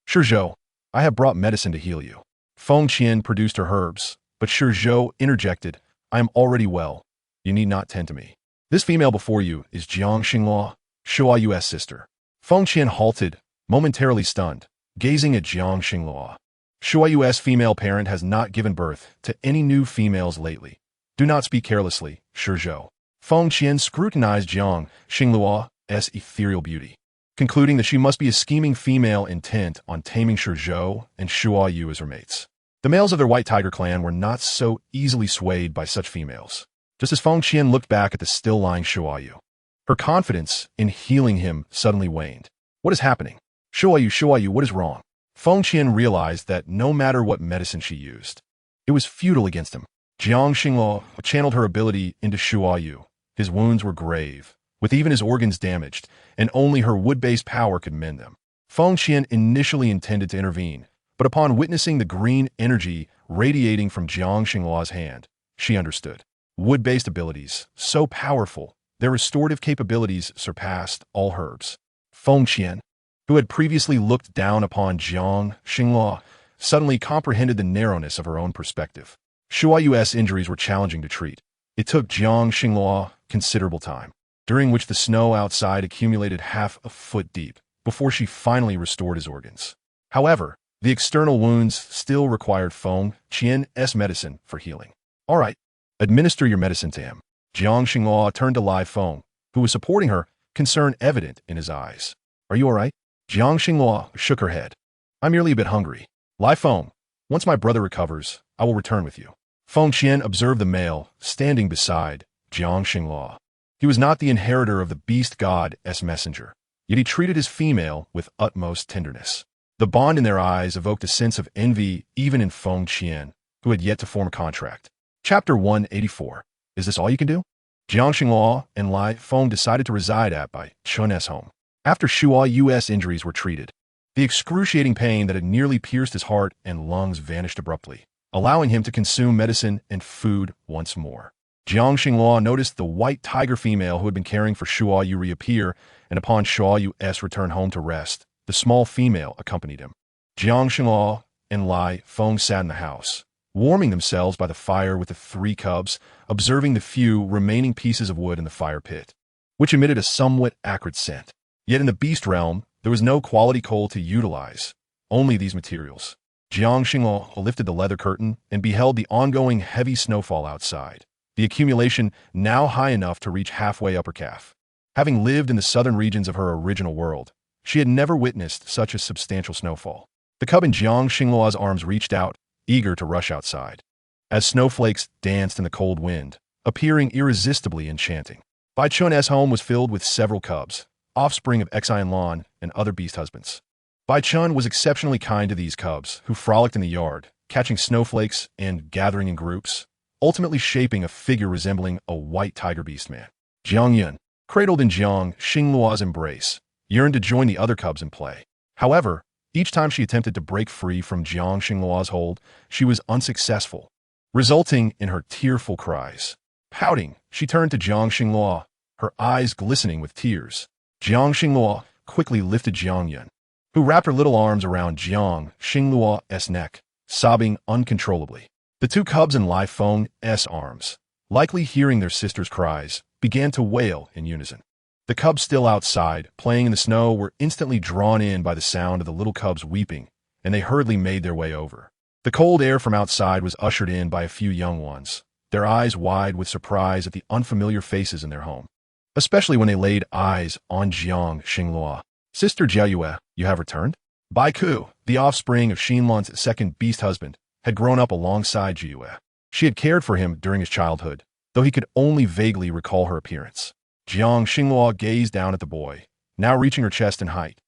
"Shi Zhou, I have brought medicine to heal you." Feng Qian produced her herbs, but Shi Zhou interjected, "I am already well. You need not tend to me. This female before you is Jiang Xingluo, Shuai Yu's sister." Feng Qian halted, momentarily stunned, gazing at Jiang Xingluo. "Shuai Yu's female parent has not given birth to any new females lately. Do not speak carelessly, Shi Zhou." Feng Qian scrutinized Jiang Xingluo's ethereal beauty, concluding that she must be a scheming female intent on taming Shi Zhou and Shuai Yu as her mates. The males of their White Tiger clan were not so easily swayed by such females. Just as Feng Qian looked back at the still-lying Shuai Yu, her confidence in healing him suddenly waned. "What is happening? Shuai Yu, what is wrong?" Feng Qian realized that no matter what medicine she used, it was futile against him. Jiang Xingluo channeled her ability into Shuai Yu. His wounds were grave, with even his organs damaged, and only her wood-based power could mend them. Feng Qian initially intended to intervene, but upon witnessing the green energy radiating from Jiang Xingluo's hand, she understood. Wood-based abilities, so powerful, their restorative capabilities surpassed all herbs. Feng Qian, who had previously looked down upon Jiang Xingluo, suddenly comprehended the narrowness of her own perspective. Shuai Yu's injuries were challenging to treat. It took Jiang Xingluo considerable time, during which the snow outside accumulated half a foot deep, before she finally restored his organs. However, the external wounds still required Feng Qian's medicine for healing. "All right, administer your medicine to him." Jiang Xingluo turned to Lai Feng, who was supporting her, concern evident in his eyes. "Are you all right?" Jiang Xingluo shook her head. "I'm merely a bit hungry. Lai Feng, once my brother recovers, I will return with you." Feng Qian observed the male standing beside Jiang Xingluo. He was not the inheritor of the beast god's messenger, yet he treated his female with utmost tenderness. The bond in their eyes evoked a sense of envy even in Feng Qian, who had yet to form a contract. Chapter 184. Is this all you can do? Jiang Xingluo and Lai Feng decided to reside at Bai Chun's home. After Shuai Yu's injuries were treated, the excruciating pain that had nearly pierced his heart and lungs vanished abruptly, allowing him to consume medicine and food once more. Jiang Xingluo noticed the White Tiger female who had been caring for Shuai Yu reappear, and upon Shuai Yu's return home to rest, the small female accompanied him. Jiang Xingluo and Lai Feng sat in the house, warming themselves by the fire with the three cubs, observing the few remaining pieces of wood in the fire pit, which emitted a somewhat acrid scent. Yet in the beast realm, there was no quality coal to utilize, only these materials. Jiang Xingluo lifted the leather curtain and beheld the ongoing heavy snowfall outside, the accumulation now high enough to reach halfway upper calf. Having lived in the southern regions of her original world, she had never witnessed such a substantial snowfall. The cub in Jiang Xingluo's arms reached out, eager to rush outside, as snowflakes danced in the cold wind, appearing irresistibly enchanting. Bai Chun's home was filled with several cubs, offspring of Xian Lan and other beast husbands. Bai Chun was exceptionally kind to these cubs, who frolicked in the yard, catching snowflakes and gathering in groups, ultimately shaping a figure resembling a white tiger beast man. Jiang Yun, cradled in Jiang Xingluo's embrace, yearned to join the other cubs in play. However, each time she attempted to break free from Jiang Xingluo's hold, she was unsuccessful, resulting in her tearful cries. Pouting, she turned to Jiang Xingluo, her eyes glistening with tears. Jiang Xingluo quickly lifted Jiang Yun, who wrapped her little arms around Jiang Xingluo's neck, sobbing uncontrollably. The two cubs in Lai Feng's arms, likely hearing their sister's cries, began to wail in unison. The cubs still outside, playing in the snow, were instantly drawn in by the sound of the little cubs weeping, and they hurriedly made their way over. The cold air from outside was ushered in by a few young ones, their eyes wide with surprise at the unfamiliar faces in their home, especially when they laid eyes on Jiang Xingluo. "Sister Jiayue, you have returned?" Bai Ku, the offspring of Xinlan's second beast husband, had grown up alongside Jiayue. She had cared for him during his childhood, though he could only vaguely recall her appearance. Jiang Xinghua gazed down at the boy, now reaching her chest and height.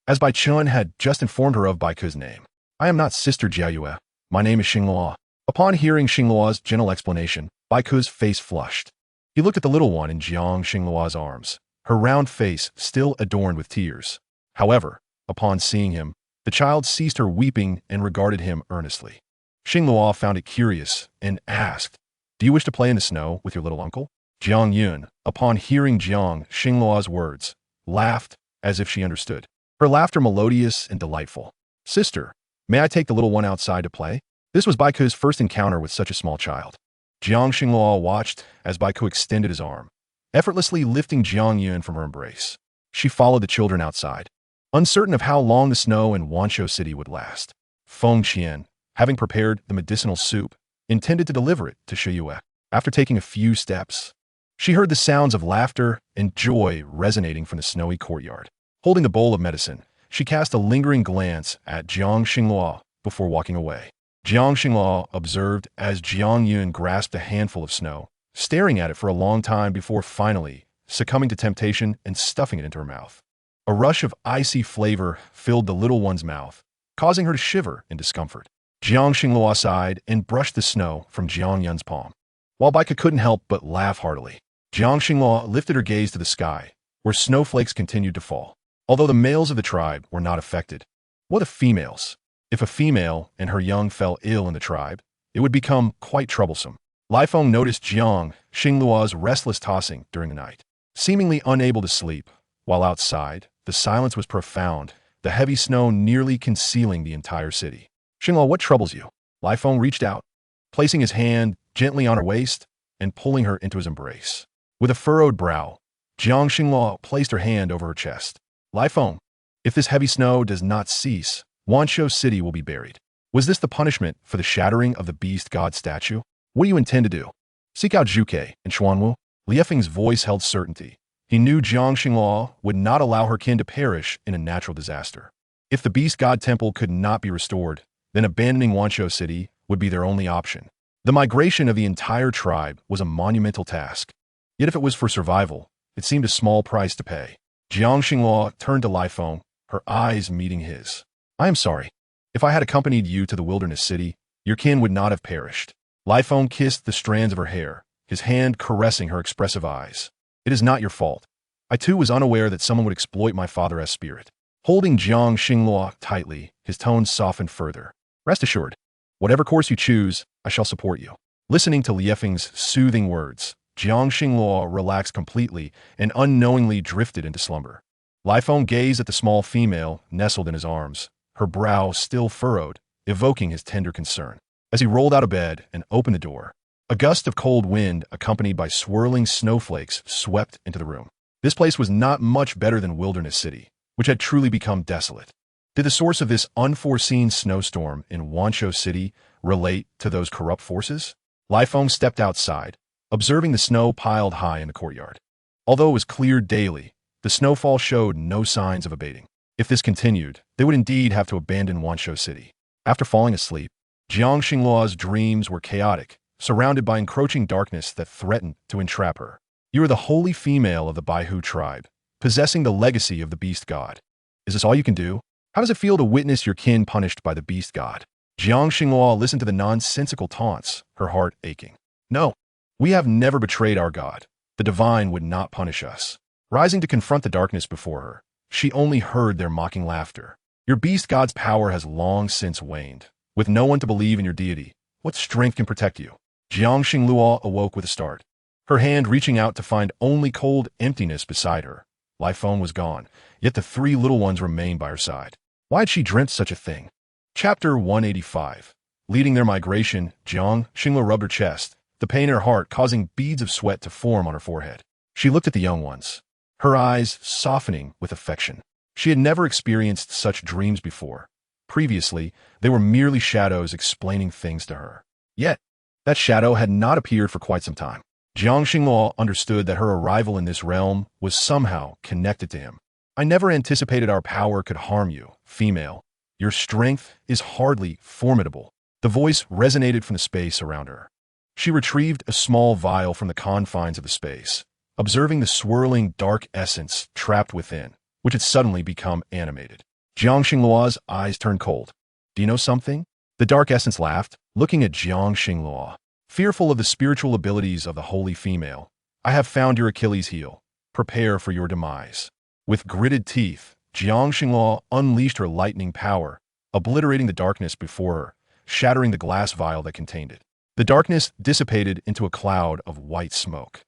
As Bai Chun had just informed her of Bai Ku's name. I am not Sister Jiayue. My name is Xinghua. Upon hearing Xinghua's gentle explanation, Bai Ku's face flushed. He looked at the little one in Jiang Xinghua's arms, her round face still adorned with tears. However, upon seeing him, the child ceased her weeping and regarded him earnestly. Xinghua found it curious and asked, "Do you wish to play in the snow with your little uncle?" Jiang Yun, upon hearing Jiang Xinghua's words, laughed as if she understood. Her laughter melodious and delightful. "Sister, may I take the little one outside to play?" This was Bai Ku's first encounter with such a small child. Jiang Xinghua watched as Bai Ku extended his arm, effortlessly lifting Jiang Yun from her embrace. She followed the children outside, uncertain of how long the snow in Wanshou City would last. Feng Qian, having prepared the medicinal soup, intended to deliver it to Shiyue. After taking a few steps, she heard the sounds of laughter and joy resonating from the snowy courtyard. Holding the bowl of medicine, she cast a lingering glance at Jiang Xinghua before walking away. Jiang Xinghua observed as Jiang Yun grasped a handful of snow, staring at it for a long time before finally succumbing to temptation and stuffing it into her mouth. A rush of icy flavor filled the little one's mouth, causing her to shiver in discomfort. Jiang Xinghua sighed and brushed the snow from Jiang Yun's palm. While Bai Ku couldn't help but laugh heartily, Jiang Xinghua lifted her gaze to the sky, where snowflakes continued to fall. Although the males of the tribe were not affected, what of females? If a female and her young fell ill in the tribe, it would become quite troublesome. Lai Feng noticed Jiang Xinghua's restless tossing during the night. Seemingly unable to sleep, while outside, the silence was profound, the heavy snow nearly concealing the entire city. "Xinghua, what troubles you?" Lai Feng reached out, placing his hand gently on her waist and pulling her into his embrace. With a furrowed brow, Jiang Xinghua placed her hand over her chest. "Lai Feng, if this heavy snow does not cease, Wanshou City will be buried. Was this the punishment for the shattering of the beast god statue? What do you intend to do? Seek out Zhuke and Xuanwu?" Liefeng's voice held certainty. He knew Jiang Xinghua would not allow her kin to perish in a natural disaster. If the beast god temple could not be restored, then abandoning Wanshou City would be their only option. The migration of the entire tribe was a monumental task. Yet if it was for survival, it seemed a small price to pay. Jiang Xinghua turned to Lai Feng, her eyes meeting his. "I am sorry. If I had accompanied you to the wilderness city, your kin would not have perished." Lai Feng kissed the strands of her hair, his hand caressing her expressive eyes. "It is not your fault. I too was unaware that someone would exploit my father as spirit." Holding Jiang Xinghua tightly, his tones softened further. "Rest assured, whatever course you choose, I shall support you." Listening to Liefeng's soothing words, Jiang Xinghua relaxed completely and unknowingly drifted into slumber. Lai Feng gazed at the small female nestled in his arms, her brow still furrowed, evoking his tender concern. As he rolled out of bed and opened the door, a gust of cold wind accompanied by swirling snowflakes swept into the room. This place was not much better than Wilderness City, which had truly become desolate. Did the source of this unforeseen snowstorm in Wanshou City relate to those corrupt forces? Lai Feng stepped outside, observing the snow piled high in the courtyard. Although it was cleared daily, the snowfall showed no signs of abating. If this continued, they would indeed have to abandon Wanshou City. After falling asleep, Jiang Xinghua's dreams were chaotic, surrounded by encroaching darkness that threatened to entrap her. "You are the holy female of the Baihu tribe, possessing the legacy of the beast god. Is this all you can do? How does it feel to witness your kin punished by the beast god?" Jiang Xinghua listened to the nonsensical taunts, her heart aching. "No, we have never betrayed our god. The divine would not punish us." Rising to confront the darkness before her, she only heard their mocking laughter. "Your beast god's power has long since waned. With no one to believe in your deity, what strength can protect you?" Jiang Xinghua awoke with a start, her hand reaching out to find only cold emptiness beside her. Lai Feng was gone, yet the three little ones remained by her side. Why had she dreamt such a thing? Chapter 185. Leading their migration, Jiang Xinghua rubbed her chest, the pain in her heart causing beads of sweat to form on her forehead. She looked at the young ones, her eyes softening with affection. She had never experienced such dreams before. Previously, they were merely shadows explaining things to her. Yet, that shadow had not appeared for quite some time. Jiang Xinghua understood that her arrival in this realm was somehow connected to him. "I never anticipated our power could harm you, female. Your strength is hardly formidable." The voice resonated from the space around her. She retrieved a small vial from the confines of the space, observing the swirling dark essence trapped within, which had suddenly become animated. Jiang Xingluo's eyes turned cold. Do you know something? The dark essence laughed, looking at Jiang Xingluo. Fearful of the spiritual abilities of the holy female, I have found your Achilles heel. Prepare for your demise. With gritted teeth, Jiang Xingluo unleashed her lightning power, obliterating the darkness before her, shattering the glass vial that contained it. The darkness dissipated into a cloud of white smoke,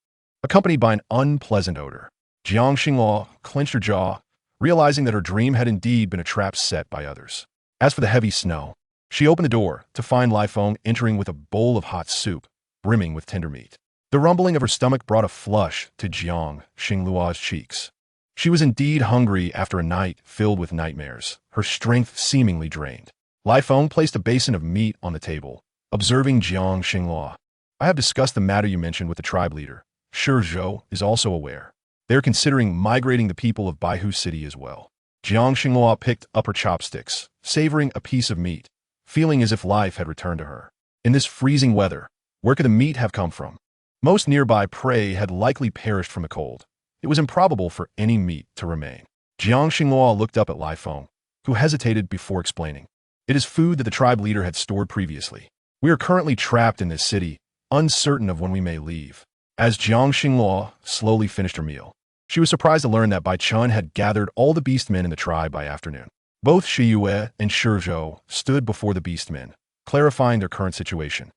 accompanied by an unpleasant odor. Jiang Xingluo clenched her jaw, realizing that her dream had indeed been a trap set by others. As for the heavy snow, she opened the door to find Lai Feng entering with a bowl of hot soup, brimming with tender meat. The rumbling of her stomach brought a flush to Jiang Xingluo's cheeks. She was indeed hungry after a night filled with nightmares, her strength seemingly drained. Lai Feng placed a basin of meat on the table, observing Jiang Xingluo. I have discussed the matter you mentioned with the tribe leader. Shi Zhou is also aware. They are considering migrating the people of Baihu City as well. Jiang Xingluo picked up her chopsticks, savoring a piece of meat, feeling as if life had returned to her. In this freezing weather, where could the meat have come from? Most nearby prey had likely perished from the cold. It was improbable for any meat to remain. Jiang Xingluo looked up at Lai Feng, who hesitated before explaining. It is food that the tribe leader had stored previously. We are currently trapped in this city, uncertain of when we may leave. As Jiang Xingluo slowly finished her meal, she was surprised to learn that Bai Chun had gathered all the beastmen in the tribe by afternoon. Both Shi Yue and Shi Zhou stood before the beastmen, clarifying their current situation.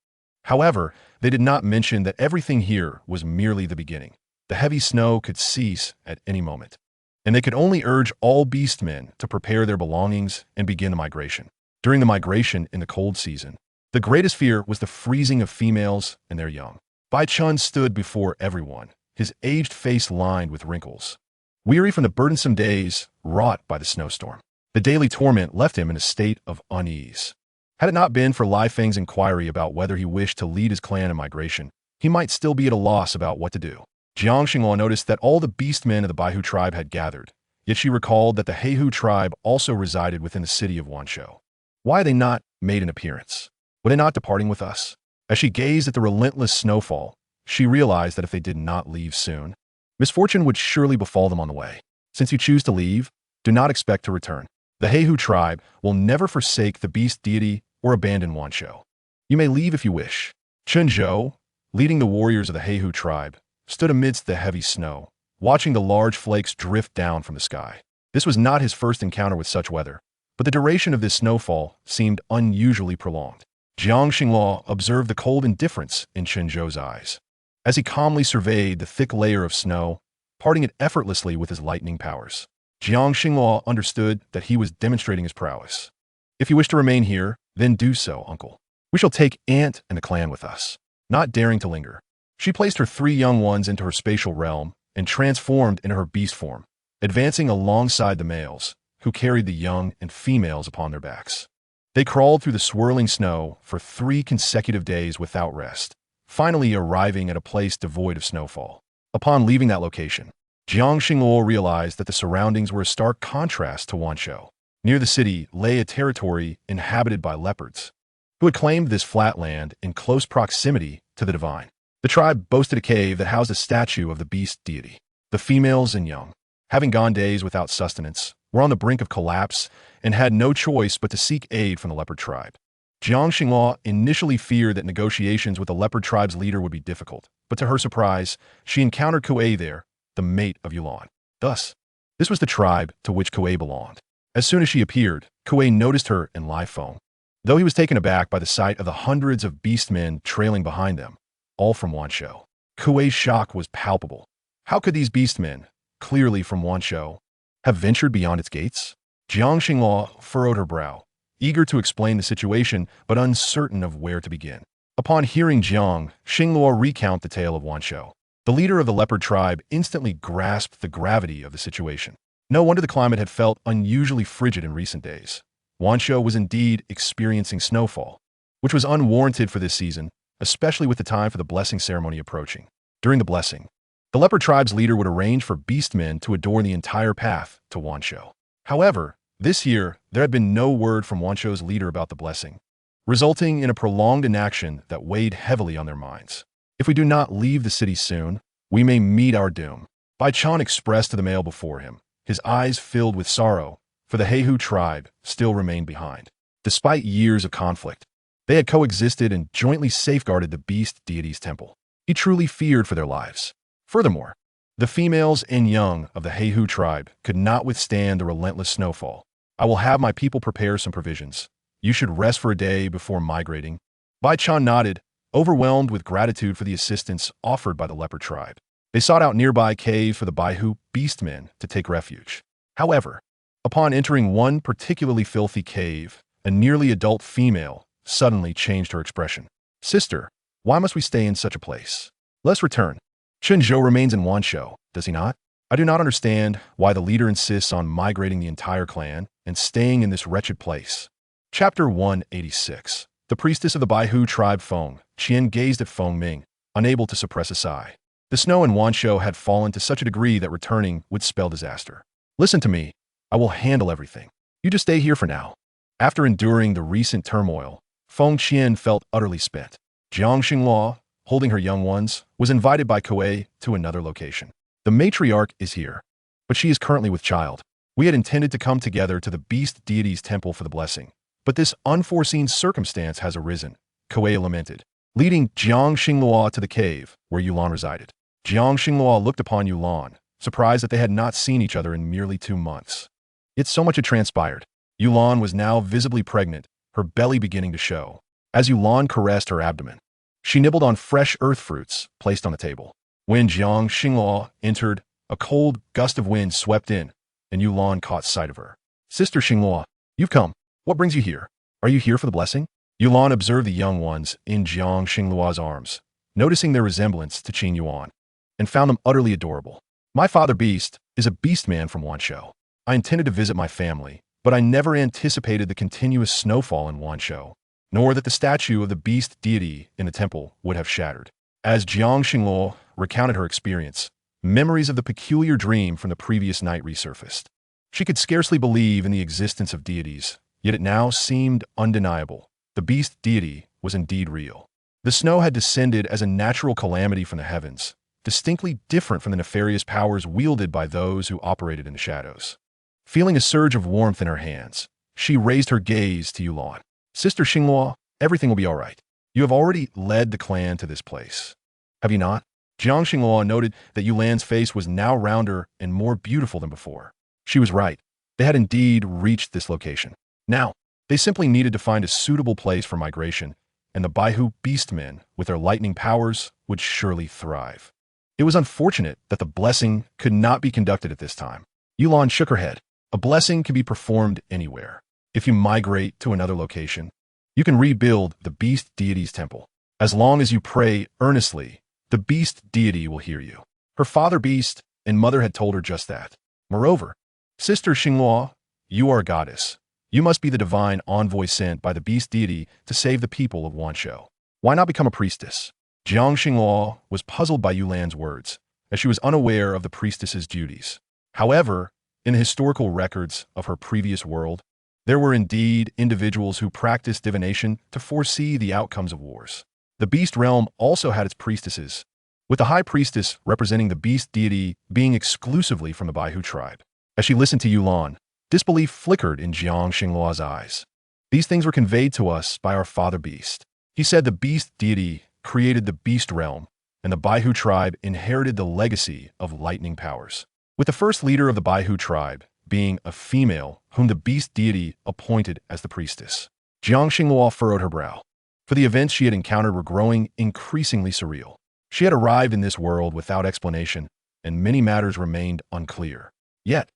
However, they did not mention that everything here was merely the beginning. The heavy snow could cease at any moment, and they could only urge all beastmen to prepare their belongings and begin the migration. During the migration in the cold season, the greatest fear was the freezing of females and their young. Bai Chun stood before everyone, his aged face lined with wrinkles. Weary from the burdensome days wrought by the snowstorm, the daily torment left him in a state of unease. Had it not been for Lai Feng's inquiry about whether he wished to lead his clan in migration, he might still be at a loss about what to do. Jiang Xingluo noticed that all the beastmen of the Baihu tribe had gathered, yet she recalled that the Heihu tribe also resided within the city of Wanshou. Why had they not made an appearance? Were they not departing with us? As she gazed at the relentless snowfall, she realized that if they did not leave soon, misfortune would surely befall them on the way. Since you choose to leave, do not expect to return. The Heihu tribe will never forsake the beast deity or abandon Wanshou. You may leave if you wish. Chen Zhou, leading the warriors of the Heihu tribe, stood amidst the heavy snow, watching the large flakes drift down from the sky. This was not his first encounter with such weather, but the duration of this snowfall seemed unusually prolonged. Jiang Xingluo observed the cold indifference in Chen Zhou's eyes, as he calmly surveyed the thick layer of snow, parting it effortlessly with his lightning powers. Jiang Xingluo understood that he was demonstrating his prowess. If you wish to remain here, then do so, uncle. We shall take Aunt and the clan with us. Not daring to linger, she placed her 3 young ones into her spatial realm and transformed into her beast form, advancing alongside the males, who carried the young and females upon their backs. They crawled through the swirling snow for 3 consecutive days without rest, finally arriving at a place devoid of snowfall. Upon leaving that location, Jiang Xingluo realized that the surroundings were a stark contrast to Wanshou. Near the city lay a territory inhabited by leopards, who had claimed this flat land in close proximity to the divine. The tribe boasted a cave that housed a statue of the beast deity. The females and young, having gone days without sustenance, were on the brink of collapse and had no choice but to seek aid from the leopard tribe. Jiang Xingluo initially feared that negotiations with the leopard tribe's leader would be difficult, but to her surprise, she encountered Kuei there, the mate of Yulan. Thus, this was the tribe to which Kuei belonged. As soon as she appeared, Kuei noticed her and Lai Feng, though he was taken aback by the sight of the hundreds of beastmen trailing behind them, all from Wanshou. Kuei's shock was palpable. How could these beastmen, clearly from Wanshou, have ventured beyond its gates? Jiang Xingluo furrowed her brow, eager to explain the situation but uncertain of where to begin. Upon hearing Jiang Xingluo recount the tale of Wanshou, the leader of the leopard tribe instantly grasped the gravity of the situation. No wonder the climate had felt unusually frigid in recent days. Wanshou was indeed experiencing snowfall, which was unwarranted for this season, especially with the time for the blessing ceremony approaching. During the blessing, the leopard tribe's leader would arrange for beastmen to adorn the entire path to Wanshou. However, this year, there had been no word from Wanshou's leader about the blessing, resulting in a prolonged inaction that weighed heavily on their minds. If we do not leave the city soon, We may meet our doom. Bai Chan expressed to the male before him, his eyes filled with sorrow, for the Heihu tribe still remained behind. Despite years of conflict, they had coexisted and jointly safeguarded the beast deity's temple. He truly feared for their lives. Furthermore, the females and young of the Heihu tribe could not withstand the relentless snowfall. I will have my people prepare some provisions. You should rest for a day before migrating. Bai Chan nodded, overwhelmed with gratitude for the assistance offered by the leopard tribe. They sought out nearby cave for the Baihu beastmen to take refuge. However, upon entering one particularly filthy cave, a nearly adult female suddenly changed her expression. Sister, why must we stay in such a place? Let's return. Chen Zhou remains in Wanshou, does he not? I do not understand why the leader insists on migrating the entire clan and staying in this wretched place. Chapter 186. The priestess of the Baihu tribe Feng, Qian gazed at Feng Ming, unable to suppress a sigh. The snow in Wanshou had fallen to such a degree that returning would spell disaster. Listen to me. I will handle everything. You just stay here for now. After enduring the recent turmoil, Feng Qian felt utterly spent. Jiang Xinghua, holding her young ones, was invited by Kuei to another location. The matriarch is here, but she is currently with child. We had intended to come together to the beast deity's temple for the blessing, but this unforeseen circumstance has arisen, Kuei lamented, leading Jiang Xinghua to the cave where Yulan resided. Jiang Xinghua looked upon Yulan, surprised that they had not seen each other in merely 2 months. Yet so much had transpired. Yulan was now visibly pregnant, her belly beginning to show. As Yulan caressed her abdomen, she nibbled on fresh earth fruits placed on the table. When Jiang Xinghua entered, a cold gust of wind swept in, and Yulan caught sight of her. Sister Xinghua, you've come. What brings you here? Are you here for the blessing? Yulan observed the young ones in Jiang Xinghua's arms, noticing their resemblance to Qin Yuan, and found them utterly adorable. My father Beast is a beast man from Wanshou. I intended to visit my family, but I never anticipated the continuous snowfall in Wanshou, nor that the statue of the beast deity in the temple would have shattered. As Jiang Xinghua recounted her experience, memories of the peculiar dream from the previous night resurfaced. She could scarcely believe in the existence of deities, yet it now seemed undeniable. The beast deity was indeed real. The snow had descended as a natural calamity from the heavens, distinctly different from the nefarious powers wielded by those who operated in the shadows. Feeling a surge of warmth in her hands, she raised her gaze to Yulan. Sister Xinghua, everything will be all right. You have already led the clan to this place, have you not? Jiang Xinghua noted that Yulan's face was now rounder and more beautiful than before. She was right. They had indeed reached this location. Now, they simply needed to find a suitable place for migration, and the Baihu beastmen, with their lightning powers, would surely thrive. It was unfortunate that the blessing could not be conducted at this time. Yulan shook her head. A blessing can be performed anywhere. If you migrate to another location, you can rebuild the beast deity's temple. As long as you pray earnestly, the beast deity will hear you. Her father Beast and mother had told her just that. Moreover, Sister Xinghua, you are a goddess. You must be the divine envoy sent by the beast deity to save the people of Wanshou. Why not become a priestess? Jiang Xinghua was puzzled by Yulan's words, as she was unaware of the priestess's duties. However, in the historical records of her previous world, there were indeed individuals who practiced divination to foresee the outcomes of wars. The beast realm also had its priestesses, with the high priestess representing the beast deity being exclusively from the Baihu tribe. As she listened to Yulan, disbelief flickered in Jiang Xinghua's eyes. These things were conveyed to us by our father Beast. He said the beast deity created the beast realm, and the Baihu tribe inherited the legacy of lightning powers. With the first leader of the Baihu tribe being a female whom the beast deity appointed as the priestess. Jiang Xinghua furrowed her brow, for the events she had encountered were growing increasingly surreal. She had arrived in this world without explanation, and many matters remained unclear. Yet,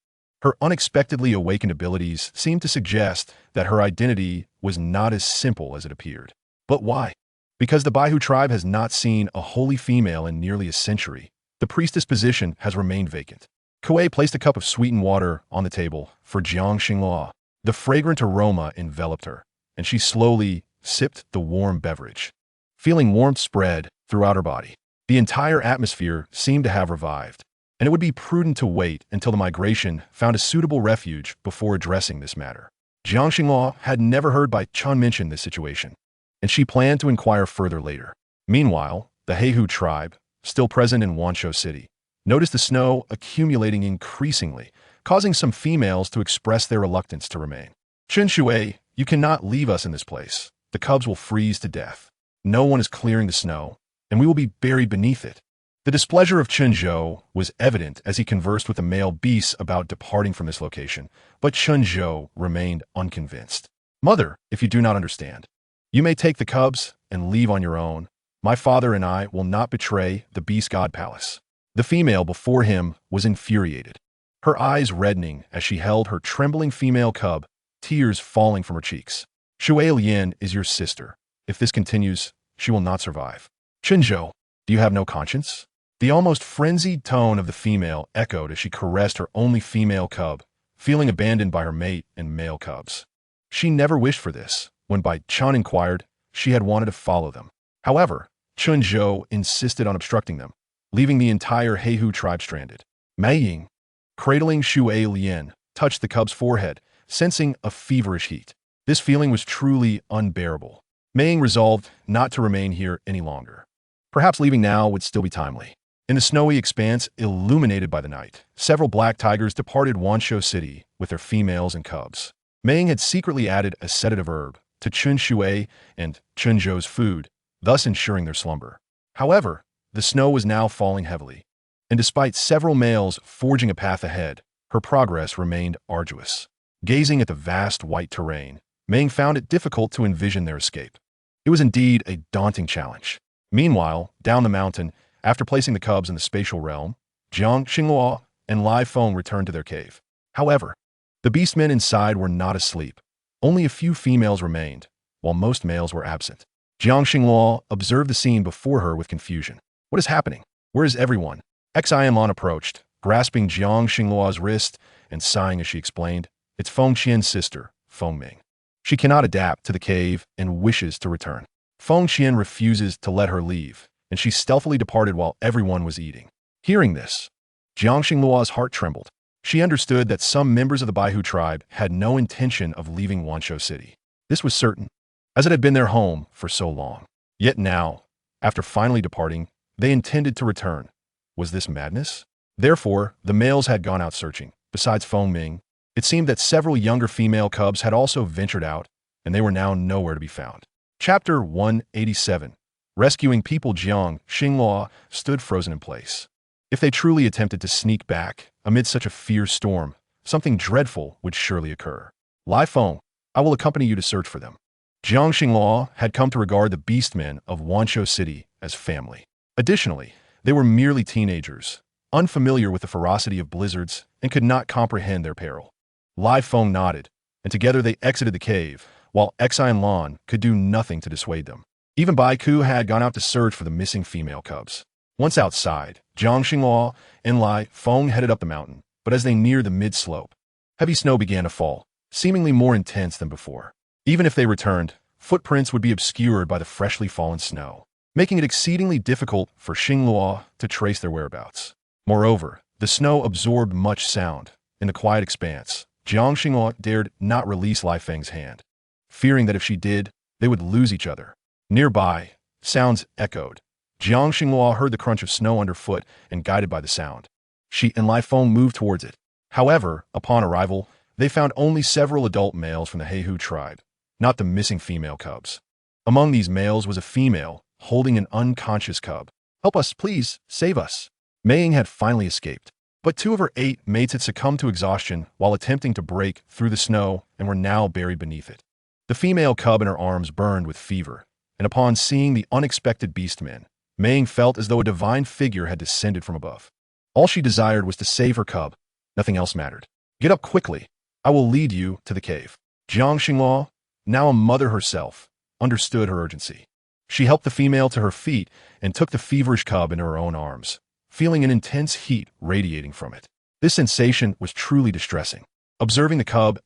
her unexpectedly awakened abilities seemed to suggest that her identity was not as simple as it appeared. But why? Because the Baihu tribe has not seen a holy female in nearly a century, the priestess position has remained vacant. Kuei placed a cup of sweetened water on the table for Jiang Xinghua. The fragrant aroma enveloped her, and she slowly sipped the warm beverage. Feeling warmth spread throughout her body, the entire atmosphere seemed to have revived, and it would be prudent to wait until the migration found a suitable refuge before addressing this matter. Jiang Xinghua had never heard Bai Chan mention this situation, and she planned to inquire further later. Meanwhile, the Heihu tribe, still present in Wanshou City, noticed the snow accumulating increasingly, causing some females to express their reluctance to remain. Chen Shui, you cannot leave us in this place. The cubs will freeze to death. No one is clearing the snow, and we will be buried beneath it. The displeasure of Chen Zhou was evident as he conversed with the male beasts about departing from this location, but Chen Zhou remained unconvinced. Mother, if you do not understand, you may take the cubs and leave on your own. My father and I will not betray the beast god palace. The female before him was infuriated, her eyes reddening as she held her trembling female cub, tears falling from her cheeks. Shui Lian is your sister. If this continues, she will not survive. Chen Zhou, do you have no conscience? The almost frenzied tone of the female echoed as she caressed her only female cub, feeling abandoned by her mate and male cubs. She never wished for this. When Bai Chan inquired, she had wanted to follow them. However, Chen Zhou insisted on obstructing them, leaving the entire Heihu tribe stranded. Mei Ying, cradling Shui Lian, touched the cub's forehead, sensing a feverish heat. This feeling was truly unbearable. Mei Ying resolved not to remain here any longer. Perhaps leaving now would still be timely. In the snowy expanse illuminated by the night, several black tigers departed Wanshou City with their females and cubs. Mei Ying had secretly added a sedative herb to Chen Shui and Chen Zhou's food, thus ensuring their slumber. However, the snow was now falling heavily, and despite several males forging a path ahead, her progress remained arduous. Gazing at the vast white terrain, Mei Ying found it difficult to envision their escape. It was indeed a daunting challenge. Meanwhile, down the mountain, after placing the cubs in the spatial realm, Jiang Xinghua and Lai Feng returned to their cave. However, the beastmen inside were not asleep. Only a few females remained, while most males were absent. Jiang Xinghua observed the scene before her with confusion. What is happening? Where is everyone? Xianlan approached, grasping Jiang Xinghua's wrist and sighing as she explained, it's Feng Qian's sister, Feng Ming. She cannot adapt to the cave and wishes to return. Feng Qian refuses to let her leave, and she stealthily departed while everyone was eating. Hearing this, Jiang Xinghua's heart trembled. She understood that some members of the Baihu tribe had no intention of leaving Wanshou City. This was certain, as it had been their home for so long. Yet now, after finally departing, they intended to return. Was this madness? Therefore, the males had gone out searching. Besides Feng Ming, it seemed that several younger female cubs had also ventured out, and they were now nowhere to be found. Chapter 187. Rescuing people. Jiang Xinghua stood frozen in place. If they truly attempted to sneak back amid such a fierce storm, something dreadful would surely occur. Lai Feng, I will accompany you to search for them. Jiang Xinghua had come to regard the beastmen of Wanshou City as family. Additionally, they were merely teenagers, unfamiliar with the ferocity of blizzards, and could not comprehend their peril. Lai Feng nodded, and together they exited the cave, while Xianlan could do nothing to dissuade them. Even Bai Ku had gone out to search for the missing female cubs. Once outside, Jiang Xinghua and Lai Feng headed up the mountain, but as they neared the mid-slope, heavy snow began to fall, seemingly more intense than before. Even if they returned, footprints would be obscured by the freshly fallen snow, making it exceedingly difficult for Xinghua to trace their whereabouts. Moreover, the snow absorbed much sound. In the quiet expanse, Jiang Xinghua dared not release Lai Feng's hand, fearing that if she did, they would lose each other. Nearby, sounds echoed. Jiang Xinghua heard the crunch of snow underfoot and guided by the sound. She and Lai Feng moved towards it. However, upon arrival, they found only several adult males from the Heihu tribe, not the missing female cubs. Among these males was a female, holding an unconscious cub. Help us, please, save us. Mei Ying had finally escaped, but 2 of her 8 mates had succumbed to exhaustion while attempting to break through the snow and were now buried beneath it. The female cub in her arms burned with fever, and upon seeing the unexpected beastmen, Mei Ying felt as though a divine figure had descended from above. All she desired was to save her cub. Nothing else mattered. Get up quickly. I will lead you to the cave. Jiang Xinghua, now a mother herself, understood her urgency. She helped the female to her feet and took the feverish cub into her own arms, feeling an intense heat radiating from it. This sensation was truly distressing. Observing the cub's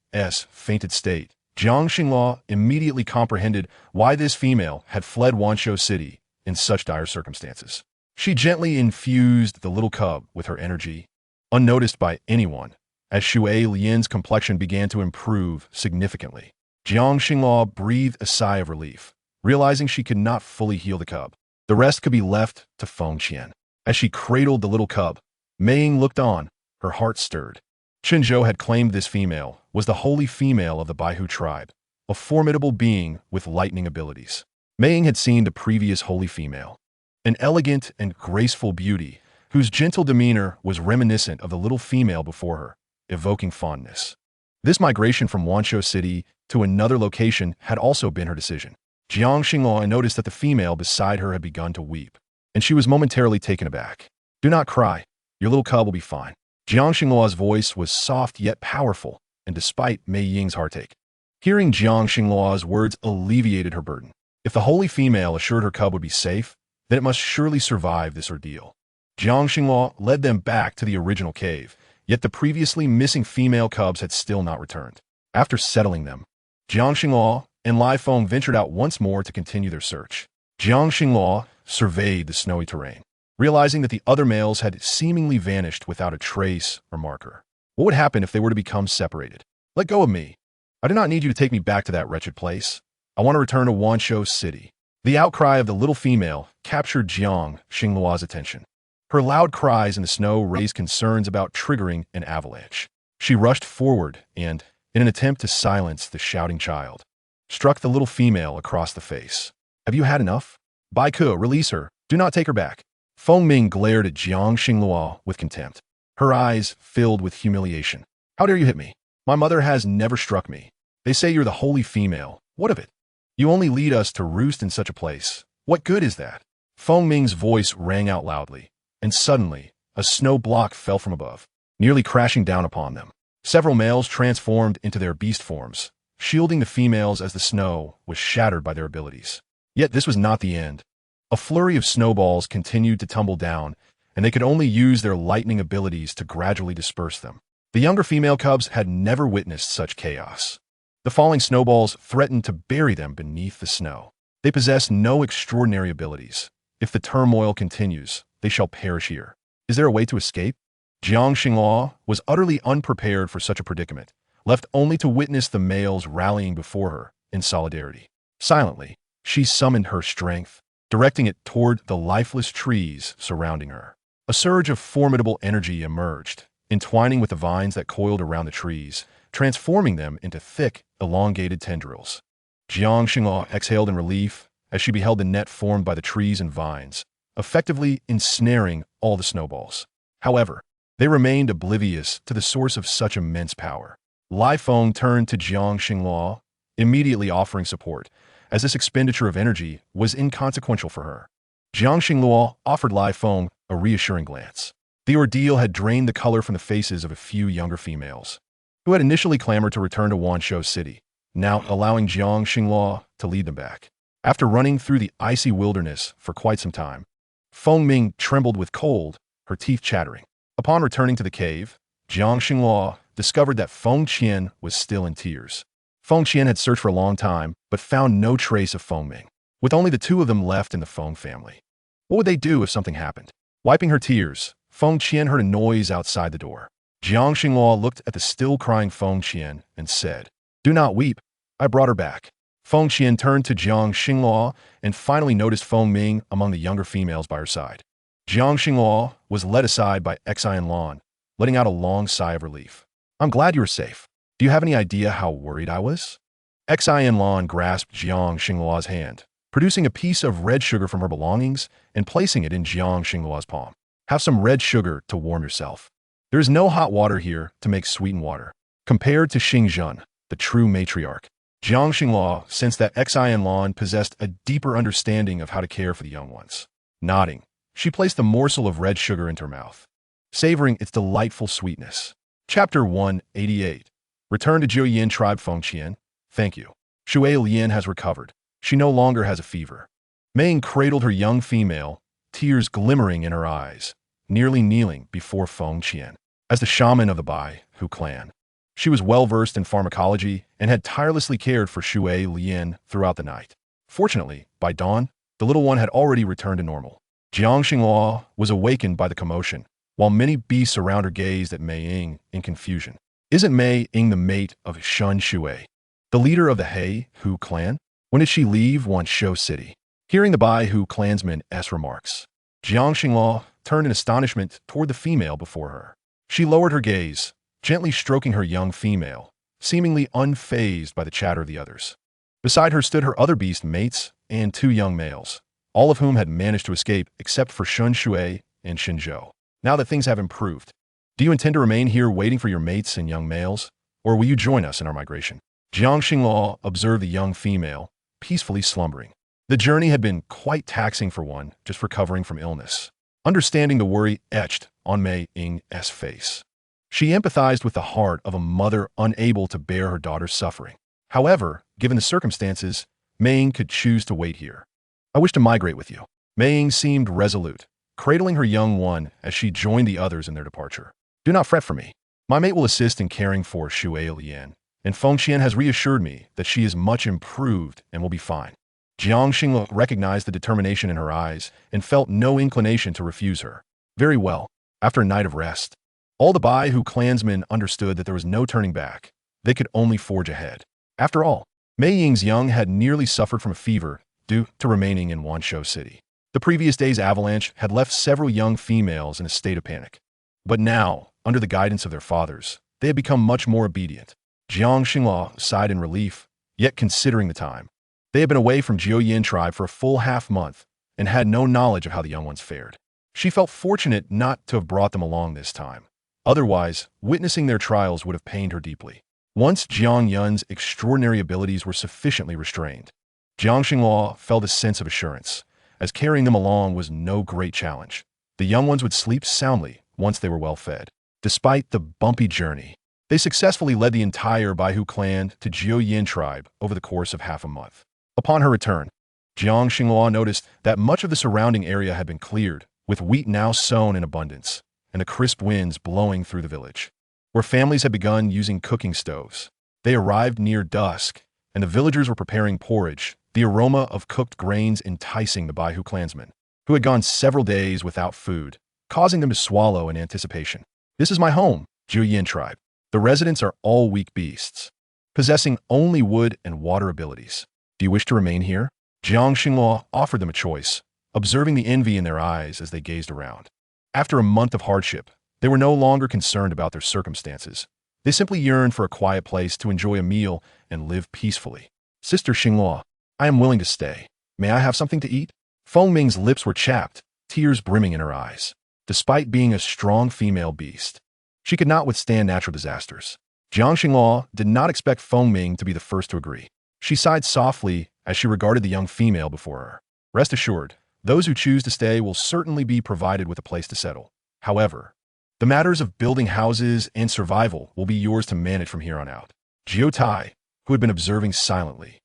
fainted state, Jiang Xinghua immediately comprehended why this female had fled Wanshou City in such dire circumstances. She gently infused the little cub with her energy, unnoticed by anyone, as Shui Lian's complexion began to improve significantly. Jiang Xinghua breathed a sigh of relief, realizing she could not fully heal the cub. The rest could be left to Feng Qian. As she cradled the little cub, Mei Ying looked on, her heart stirred. Chen Zhou had claimed this female was the holy female of the Baihu tribe, a formidable being with lightning abilities. Mei Ying had seen the previous holy female, an elegant and graceful beauty whose gentle demeanor was reminiscent of the little female before her, evoking fondness. This migration from Wanshou City to another location had also been her decision. Jiang Xingluo noticed that the female beside her had begun to weep, and she was momentarily taken aback. "Do not cry. Your little cub will be fine." Jiang Xingluo's voice was soft yet powerful, and despite Mei Ying's heartache, hearing Jiang Xingluo's words alleviated her burden. If the holy female assured her cub would be safe, then it must surely survive this ordeal. Jiang Xingluo led them back to the original cave, yet the previously missing female cubs had still not returned. After settling them, Jiang Xingluo and Lai Feng ventured out once more to continue their search. Jiang Xingluo surveyed the snowy terrain, realizing that the other males had seemingly vanished without a trace or marker. What would happen if they were to become separated? "Let go of me. I do not need you to take me back to that wretched place. I want to return to Wanshou City." The outcry of the little female captured Jiang Xingluo's attention. Her loud cries in the snow raised concerns about triggering an avalanche. She rushed forward and, in an attempt to silence the shouting child, struck the little female across the face. "Have you had enough? Baiku, release her. Do not take her back." Feng Ming glared at Jiang Xingluo with contempt. Her eyes filled with humiliation. "How dare you hit me? My mother has never struck me. They say you're the holy female. What of it? You only lead us to roost in such a place. What good is that?" Feng Ming's voice rang out loudly, and suddenly, a snow block fell from above, nearly crashing down upon them. Several males transformed into their beast forms, shielding the females as the snow was shattered by their abilities. Yet this was not the end. A flurry of snowballs continued to tumble down, and they could only use their lightning abilities to gradually disperse them. The younger female cubs had never witnessed such chaos. The falling snowballs threatened to bury them beneath the snow. They possess no extraordinary abilities. If the turmoil continues, they shall perish here. Is there a way to escape? Jiang Xingluo was utterly unprepared for such a predicament, left only to witness the males rallying before her in solidarity. Silently, she summoned her strength, directing it toward the lifeless trees surrounding her. A surge of formidable energy emerged, entwining with the vines that coiled around the trees, transforming them into thick, elongated tendrils. Jiang Xingluo exhaled in relief as she beheld the net formed by the trees and vines, effectively ensnaring all the snowballs. However, they remained oblivious to the source of such immense power. Lai Feng turned to Jiang Xingluo, immediately offering support, as this expenditure of energy was inconsequential for her. Jiang Xingluo offered Lai Feng a reassuring glance. The ordeal had drained the color from the faces of a few younger females, who had initially clamored to return to Wanshou City, now allowing Jiang Xingluo to lead them back. After running through the icy wilderness for quite some time, Feng Ming trembled with cold, her teeth chattering. Upon returning to the cave, Jiang Xingluo discovered that Feng Qian was still in tears. Feng Qian had searched for a long time, but found no trace of Feng Ming, with only the two of them left in the Feng family. What would they do if something happened? Wiping her tears, Feng Qian heard a noise outside the door. Jiang Xingluo looked at the still-crying Feng Qian and said, "Do not weep. I brought her back." Feng Qian turned to Jiang Xingluo and finally noticed Feng Ming among the younger females by her side. Jiang Xingluo was led aside by Xian Lan, letting out a long sigh of relief. "I'm glad you were safe. Do you have any idea how worried I was?" Xian Lan grasped Jiang Xingluo's hand, producing a piece of red sugar from her belongings and placing it in Jiang Xingluo's palm. "Have some red sugar to warm yourself. There is no hot water here to make sweetened water." Compared to Xingzhen, the true matriarch, Jiang Xingluo sensed that Xian Lan possessed a deeper understanding of how to care for the young ones. Nodding, she placed the morsel of red sugar into her mouth, savoring its delightful sweetness. Chapter 188. Return to Jiuyin Tribe. Feng Qian. "Thank you. Shui Lian has recovered. She no longer has a fever." Mei Ying cradled her young female, tears glimmering in her eyes, nearly kneeling before Feng Qian. As the shaman of the Baihu clan, she was well-versed in pharmacology and had tirelessly cared for Shui Lian throughout the night. Fortunately, by dawn, the little one had already returned to normal. Jiang Xingluo was awakened by the commotion, while many beasts around her gazed at Mei Ying in confusion. Isn't Mei Ying the mate of Shun Shui, the leader of the Baihu clan? When did she leave Wanshou City? Hearing the Baihu clansman's remarks, Jiang Xingluo turned in astonishment toward the female before her. She lowered her gaze, gently stroking her young female, seemingly unfazed by the chatter of the others. Beside her stood her other beast mates and two young males, all of whom had managed to escape except for Shun Shui and Shinzhou. Now that things have improved, do you intend to remain here waiting for your mates and young males, or will you join us in our migration? Jiang Xingluo observed the young female, peacefully slumbering. The journey had been quite taxing for one, just recovering from illness. Understanding the worry etched on Mei Ying's face, she empathized with the heart of a mother unable to bear her daughter's suffering. However, given the circumstances, Mei Ying could choose to wait here. I wish to migrate with you. Mei Ying seemed resolute, cradling her young one as she joined the others in their departure. Do not fret for me. My mate will assist in caring for Shui Lian, and Feng Qian has reassured me that she is much improved and will be fine. Jiang Xingluo recognized the determination in her eyes and felt no inclination to refuse her. Very well. After a night of rest, all the Baihu clansmen understood that there was no turning back. They could only forge ahead. After all, Mei Ying's young had nearly suffered from a fever due to remaining in Wanshou City. The previous day's avalanche had left several young females in a state of panic. But now, under the guidance of their fathers, they had become much more obedient. Jiang Xingluo sighed in relief, yet considering the time. They had been away from Jiuyin tribe for a full half-month and had no knowledge of how the young ones fared. She felt fortunate not to have brought them along this time. Otherwise, witnessing their trials would have pained her deeply. Once Jiang Yun's extraordinary abilities were sufficiently restrained, Jiang Xingluo felt a sense of assurance, as carrying them along was no great challenge. The young ones would sleep soundly once they were well fed. Despite the bumpy journey, they successfully led the entire Baihu clan to Jiuyin tribe over the course of half a month. Upon her return, Jiang Xingluo noticed that much of the surrounding area had been cleared, with wheat now sown in abundance, and the crisp winds blowing through the village, where families had begun using cooking stoves. They arrived near dusk, and the villagers were preparing porridge, the aroma of cooked grains enticing the Baihu clansmen, who had gone several days without food, causing them to swallow in anticipation. This is my home, Jiuyin tribe. The residents are all weak beasts, possessing only wood and water abilities. Do you wish to remain here? Jiang Xingluo offered them a choice, observing the envy in their eyes as they gazed around. After a month of hardship, they were no longer concerned about their circumstances. They simply yearned for a quiet place to enjoy a meal and live peacefully. Sister Xingluo, I am willing to stay. May I have something to eat? Feng Ming's lips were chapped, tears brimming in her eyes. Despite being a strong female beast, she could not withstand natural disasters. Jiang Xingluo did not expect Feng Ming to be the first to agree. She sighed softly as she regarded the young female before her. Rest assured, those who choose to stay will certainly be provided with a place to settle. However, the matters of building houses and survival will be yours to manage from here on out. Jiu Tai, who had been observing silently,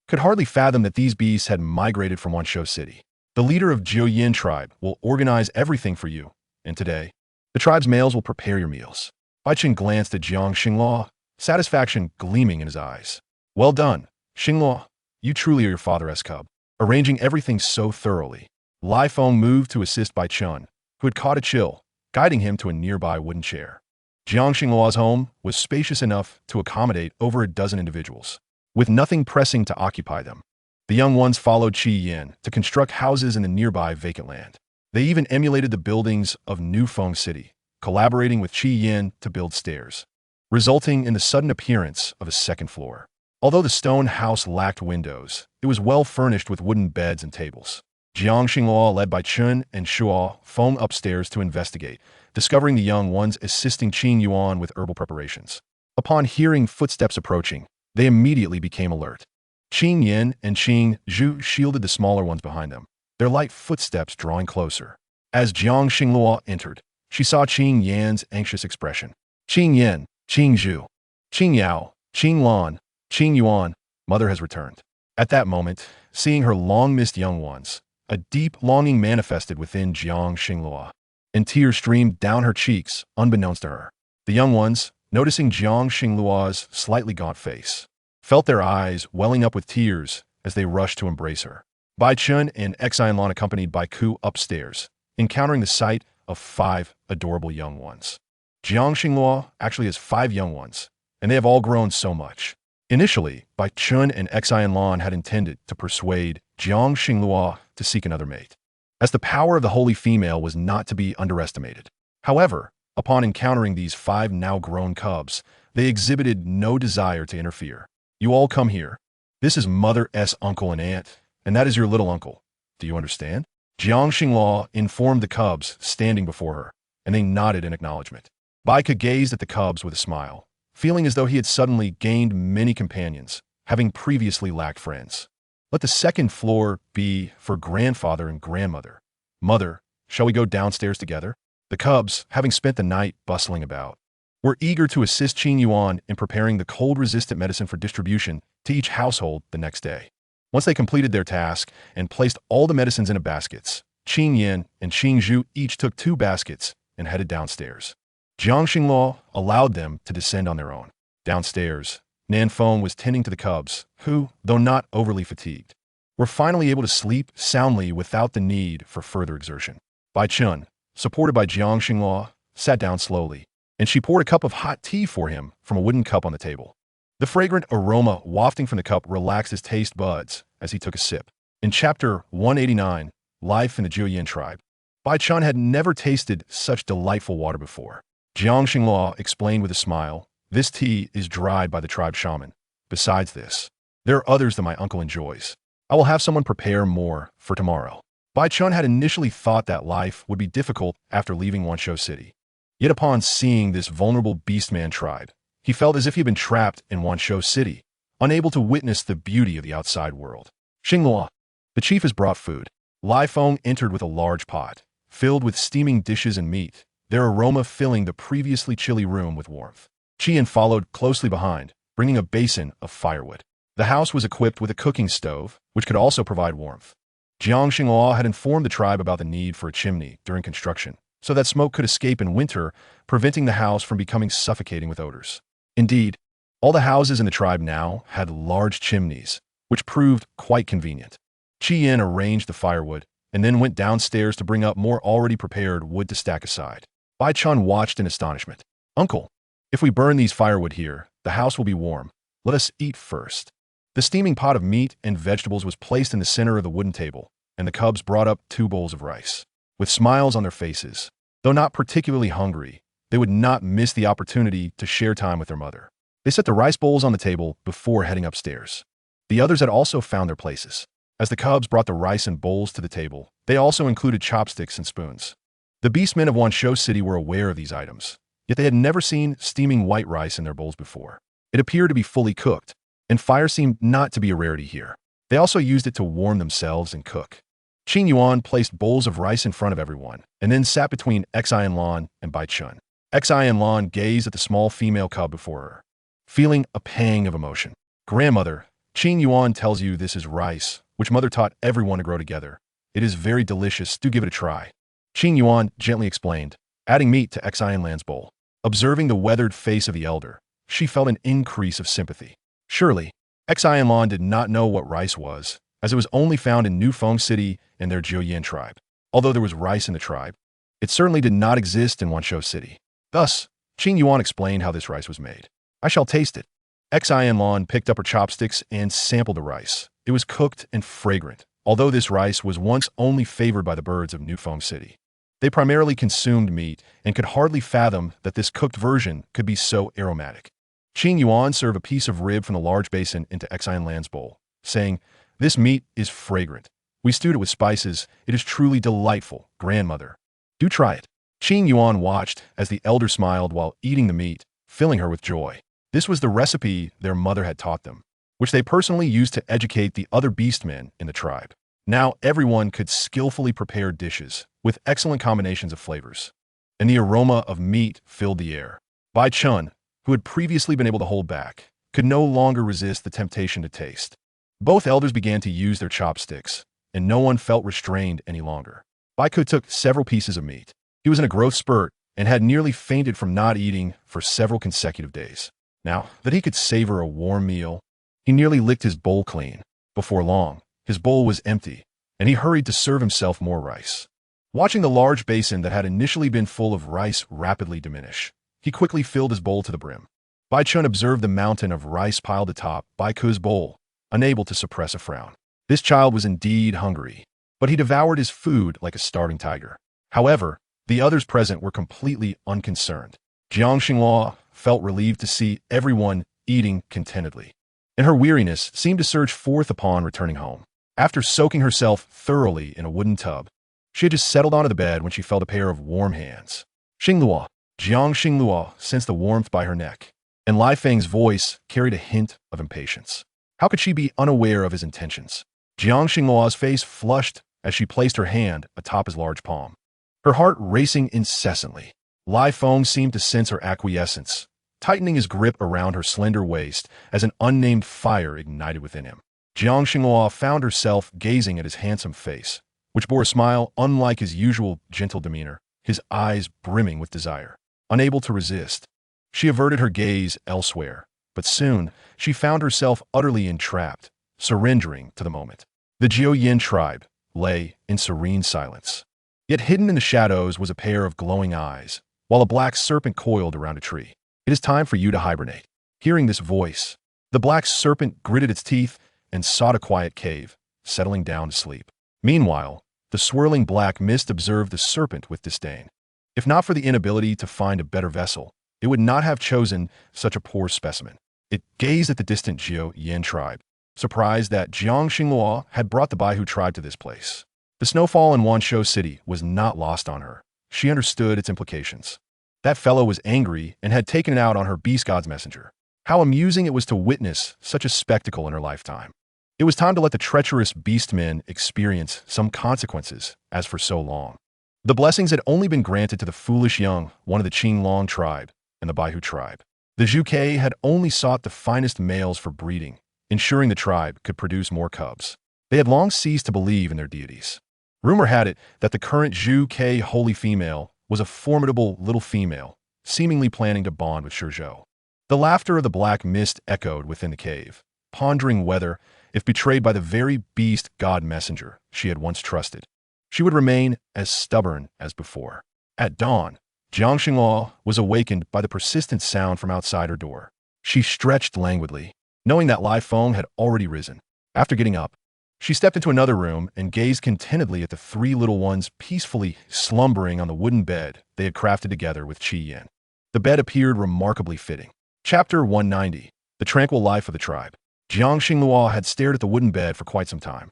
could hardly fathom that these beasts had migrated from Wanshou City. The leader of Jiuyin tribe will organize everything for you, and today, the tribe's males will prepare your meals. Bai Qin glanced at Jiang Xingluo, satisfaction gleaming in his eyes. Well done, Xingluo. You truly are your father's cub, arranging everything so thoroughly. Lai Feng moved to assist Bai Chun, who had caught a chill, guiding him to a nearby wooden chair. Jiang Xingluo's home was spacious enough to accommodate over a dozen individuals, with nothing pressing to occupy them. The young ones followed Qi Yin to construct houses in the nearby vacant land. They even emulated the buildings of New Feng City, collaborating with Qi Yin to build stairs, resulting in the sudden appearance of a second floor. Although the stone house lacked windows, it was well furnished with wooden beds and tables. Jiang Xingluo led by Chun and Shuo Feng upstairs to investigate, discovering the young ones assisting Qing Yuan with herbal preparations. Upon hearing footsteps approaching, they immediately became alert. Qing Yin and Qing Zhu shielded the smaller ones behind them, their light footsteps drawing closer. As Jiang Xingluo entered, she saw Qing Yan's anxious expression. Qing Yin, Qing Zhu, Qing Yao, Qing Lan, Qing Yuan, mother has returned. At that moment, seeing her long-missed young ones, a deep longing manifested within Jiang Xingluo, and tears streamed down her cheeks, unbeknownst to her. The young ones, noticing Jiang Xingluo's slightly gaunt face, felt their eyes welling up with tears as they rushed to embrace her. Bai Chun and Xianlan accompanied Bai Ku upstairs, encountering the sight of 5 adorable young ones. Jiang Xingluo actually has 5 young ones, and they have all grown so much. Initially, Bai Chun and Xianlan had intended to persuade Jiang Xingluo to seek another mate. as the power of the holy female was not to be underestimated. However, upon encountering these 5 now-grown cubs, they exhibited no desire to interfere. "You all come here. This is Mother's uncle and aunt, and that is your little uncle. Do you understand?" Jiang Xinghua informed the cubs standing before her, and they nodded in acknowledgement. Bai Ke gazed at the cubs with a smile, feeling as though he had suddenly gained many companions, having previously lacked friends. "Let the second floor be for grandfather and grandmother. Mother, shall we go downstairs together?" The cubs, having spent the night bustling about, were eager to assist Qin Yuan in preparing the cold-resistant medicine for distribution to each household the next day. Once they completed their task and placed all the medicines into baskets, Qin Yin and Qing Zhu each took 2 baskets and headed downstairs. Jiang Xinghua allowed them to descend on their own. Downstairs, Nan Feng was tending to the cubs, who, though not overly fatigued, were finally able to sleep soundly without the need for further exertion. Bai Chun, supported by Jiang Xinghua, sat down slowly, and she poured a cup of hot tea for him from a wooden cup on the table. The fragrant aroma wafting from the cup relaxed his taste buds as he took a sip. In Chapter 189, Life in the Jiuyin Tribe, Bai Chun had never tasted such delightful water before. Jiang Xinghua explained with a smile, "This tea is dried by the tribe shaman. Besides this, there are others that my uncle enjoys. I will have someone prepare more for tomorrow." Bai Chun had initially thought that life would be difficult after leaving Wanshou City. Yet upon seeing this vulnerable beastman tribe, he felt as if he had been trapped in Wanshou City, unable to witness the beauty of the outside world. "Xinghua, the chief has brought food." Lai Feng entered with a large pot, filled with steaming dishes and meat, their aroma filling the previously chilly room with warmth. Qian followed closely behind, bringing a basin of firewood. The house was equipped with a cooking stove, which could also provide warmth. Jiang Xinghua had informed the tribe about the need for a chimney during construction, so that smoke could escape in winter, preventing the house from becoming suffocating with odors. Indeed, all the houses in the tribe now had large chimneys, which proved quite convenient. Qian arranged the firewood, and then went downstairs to bring up more already prepared wood to stack aside. Bai Chun watched in astonishment. "Uncle, if we burn these firewood here, the house will be warm. Let us eat first." The steaming pot of meat and vegetables was placed in the center of the wooden table, and the cubs brought up 2 bowls of rice. With smiles on their faces, though not particularly hungry, they would not miss the opportunity to share time with their mother. They set the rice bowls on the table before heading upstairs. The others had also found their places. As the cubs brought the rice and bowls to the table, they also included chopsticks and spoons. The beastmen of Wanshou City were aware of these items, yet they had never seen steaming white rice in their bowls before. It appeared to be fully cooked, and fire seemed not to be a rarity here. They also used it to warm themselves and cook. Qin Yuan placed bowls of rice in front of everyone, and then sat between Xian Lan and Bai Chun. Xian Lan gazed at the small female cub before her, feeling a pang of emotion. "Grandmother, Qin Yuan tells you this is rice, which mother taught everyone to grow together. It is very delicious. Do give it a try." Qin Yuan gently explained, adding meat to Xian Lan's bowl. Observing the weathered face of the elder, she felt an increase of sympathy. Surely, Xian Lan did not know what rice was, as it was only found in Nufeng City and their Jiuyin tribe. Although there was rice in the tribe, it certainly did not exist in Wanshou City. Thus, Qin Yuan explained how this rice was made. "I shall taste it." Xian Lan picked up her chopsticks and sampled the rice. It was cooked and fragrant, although this rice was once only favored by the birds of Nufeng City. They primarily consumed meat and could hardly fathom that this cooked version could be so aromatic. Qin Yuan served a piece of rib from the large basin into Xian Lan's bowl, saying, "This meat is fragrant. We stewed it with spices. It is truly delightful, grandmother. Do try it." Qin Yuan watched as the elder smiled while eating the meat, filling her with joy. This was the recipe their mother had taught them, which they personally used to educate the other beastmen in the tribe. Now everyone could skillfully prepare dishes with excellent combinations of flavors, and the aroma of meat filled the air. Bai Chun, who had previously been able to hold back, could no longer resist the temptation to taste. Both elders began to use their chopsticks, and no one felt restrained any longer. Bai Ke took several pieces of meat. He was in a growth spurt and had nearly fainted from not eating for several consecutive days. Now that he could savor a warm meal, he nearly licked his bowl clean. Before long, his bowl was empty, and he hurried to serve himself more rice. Watching the large basin that had initially been full of rice rapidly diminish, he quickly filled his bowl to the brim. Bai Chun observed the mountain of rice piled atop Bai Ke's bowl, unable to suppress a frown. This child was indeed hungry. but he devoured his food like a starving tiger. However, the others present were completely unconcerned. Jiang Xinghua felt relieved to see everyone eating contentedly, and her weariness seemed to surge forth upon returning home. After soaking herself thoroughly in a wooden tub, she had just settled onto the bed when she felt a pair of warm hands. Xinghua, Jiang Xinghua sensed the warmth by her neck, and Lai Feng's voice carried a hint of impatience. How could she be unaware of his intentions? Jiang Xinghua's face flushed as she placed her hand atop his large palm, her heart racing incessantly. Lai Feng seemed to sense her acquiescence, tightening his grip around her slender waist as an unnamed fire ignited within him. Jiang Xinghua found herself gazing at his handsome face, which bore a smile unlike his usual gentle demeanor, his eyes brimming with desire. Unable to resist, she averted her gaze elsewhere, but soon she found herself utterly entrapped, surrendering to the moment. The Jiuyin tribe lay in serene silence. Yet hidden in the shadows was a pair of glowing eyes, while a black serpent coiled around a tree. "It is time for you to hibernate." Hearing this voice, the black serpent gritted its teeth and sought a quiet cave, settling down to sleep. Meanwhile, the swirling black mist observed the serpent with disdain. If not for the inability to find a better vessel, it would not have chosen such a poor specimen. It gazed at the distant Jiuyin tribe, surprised that Jiang Xinghua had brought the Baihu tribe to this place. The snowfall in Wanshou City was not lost on her. She understood its implications. That fellow was angry and had taken it out on her beast god's messenger. How amusing it was to witness such a spectacle in her lifetime. It was time to let the treacherous beastmen experience some consequences, as for so long. The blessings had only been granted to the foolish young, one of the Qinglong tribe and the Baihu tribe. The Zhuke had only sought the finest males for breeding, ensuring the tribe could produce more cubs. They had long ceased to believe in their deities. Rumor had it that the current Zhuke holy female was a formidable little female, seemingly planning to bond with Shizhou. The laughter of the black mist echoed within the cave, pondering whether, if betrayed by the very beast god messenger she had once trusted, she would remain as stubborn as before. At dawn, Jiang Xinghua was awakened by the persistent sound from outside her door. She stretched languidly, knowing that Lai Feng had already risen. After getting up, she stepped into another room and gazed contentedly at the three little ones peacefully slumbering on the wooden bed they had crafted together with Qi Yin. The bed appeared remarkably fitting. Chapter 190. The Tranquil Life of the Tribe. Jiang Xinghua had stared at the wooden bed for quite some time,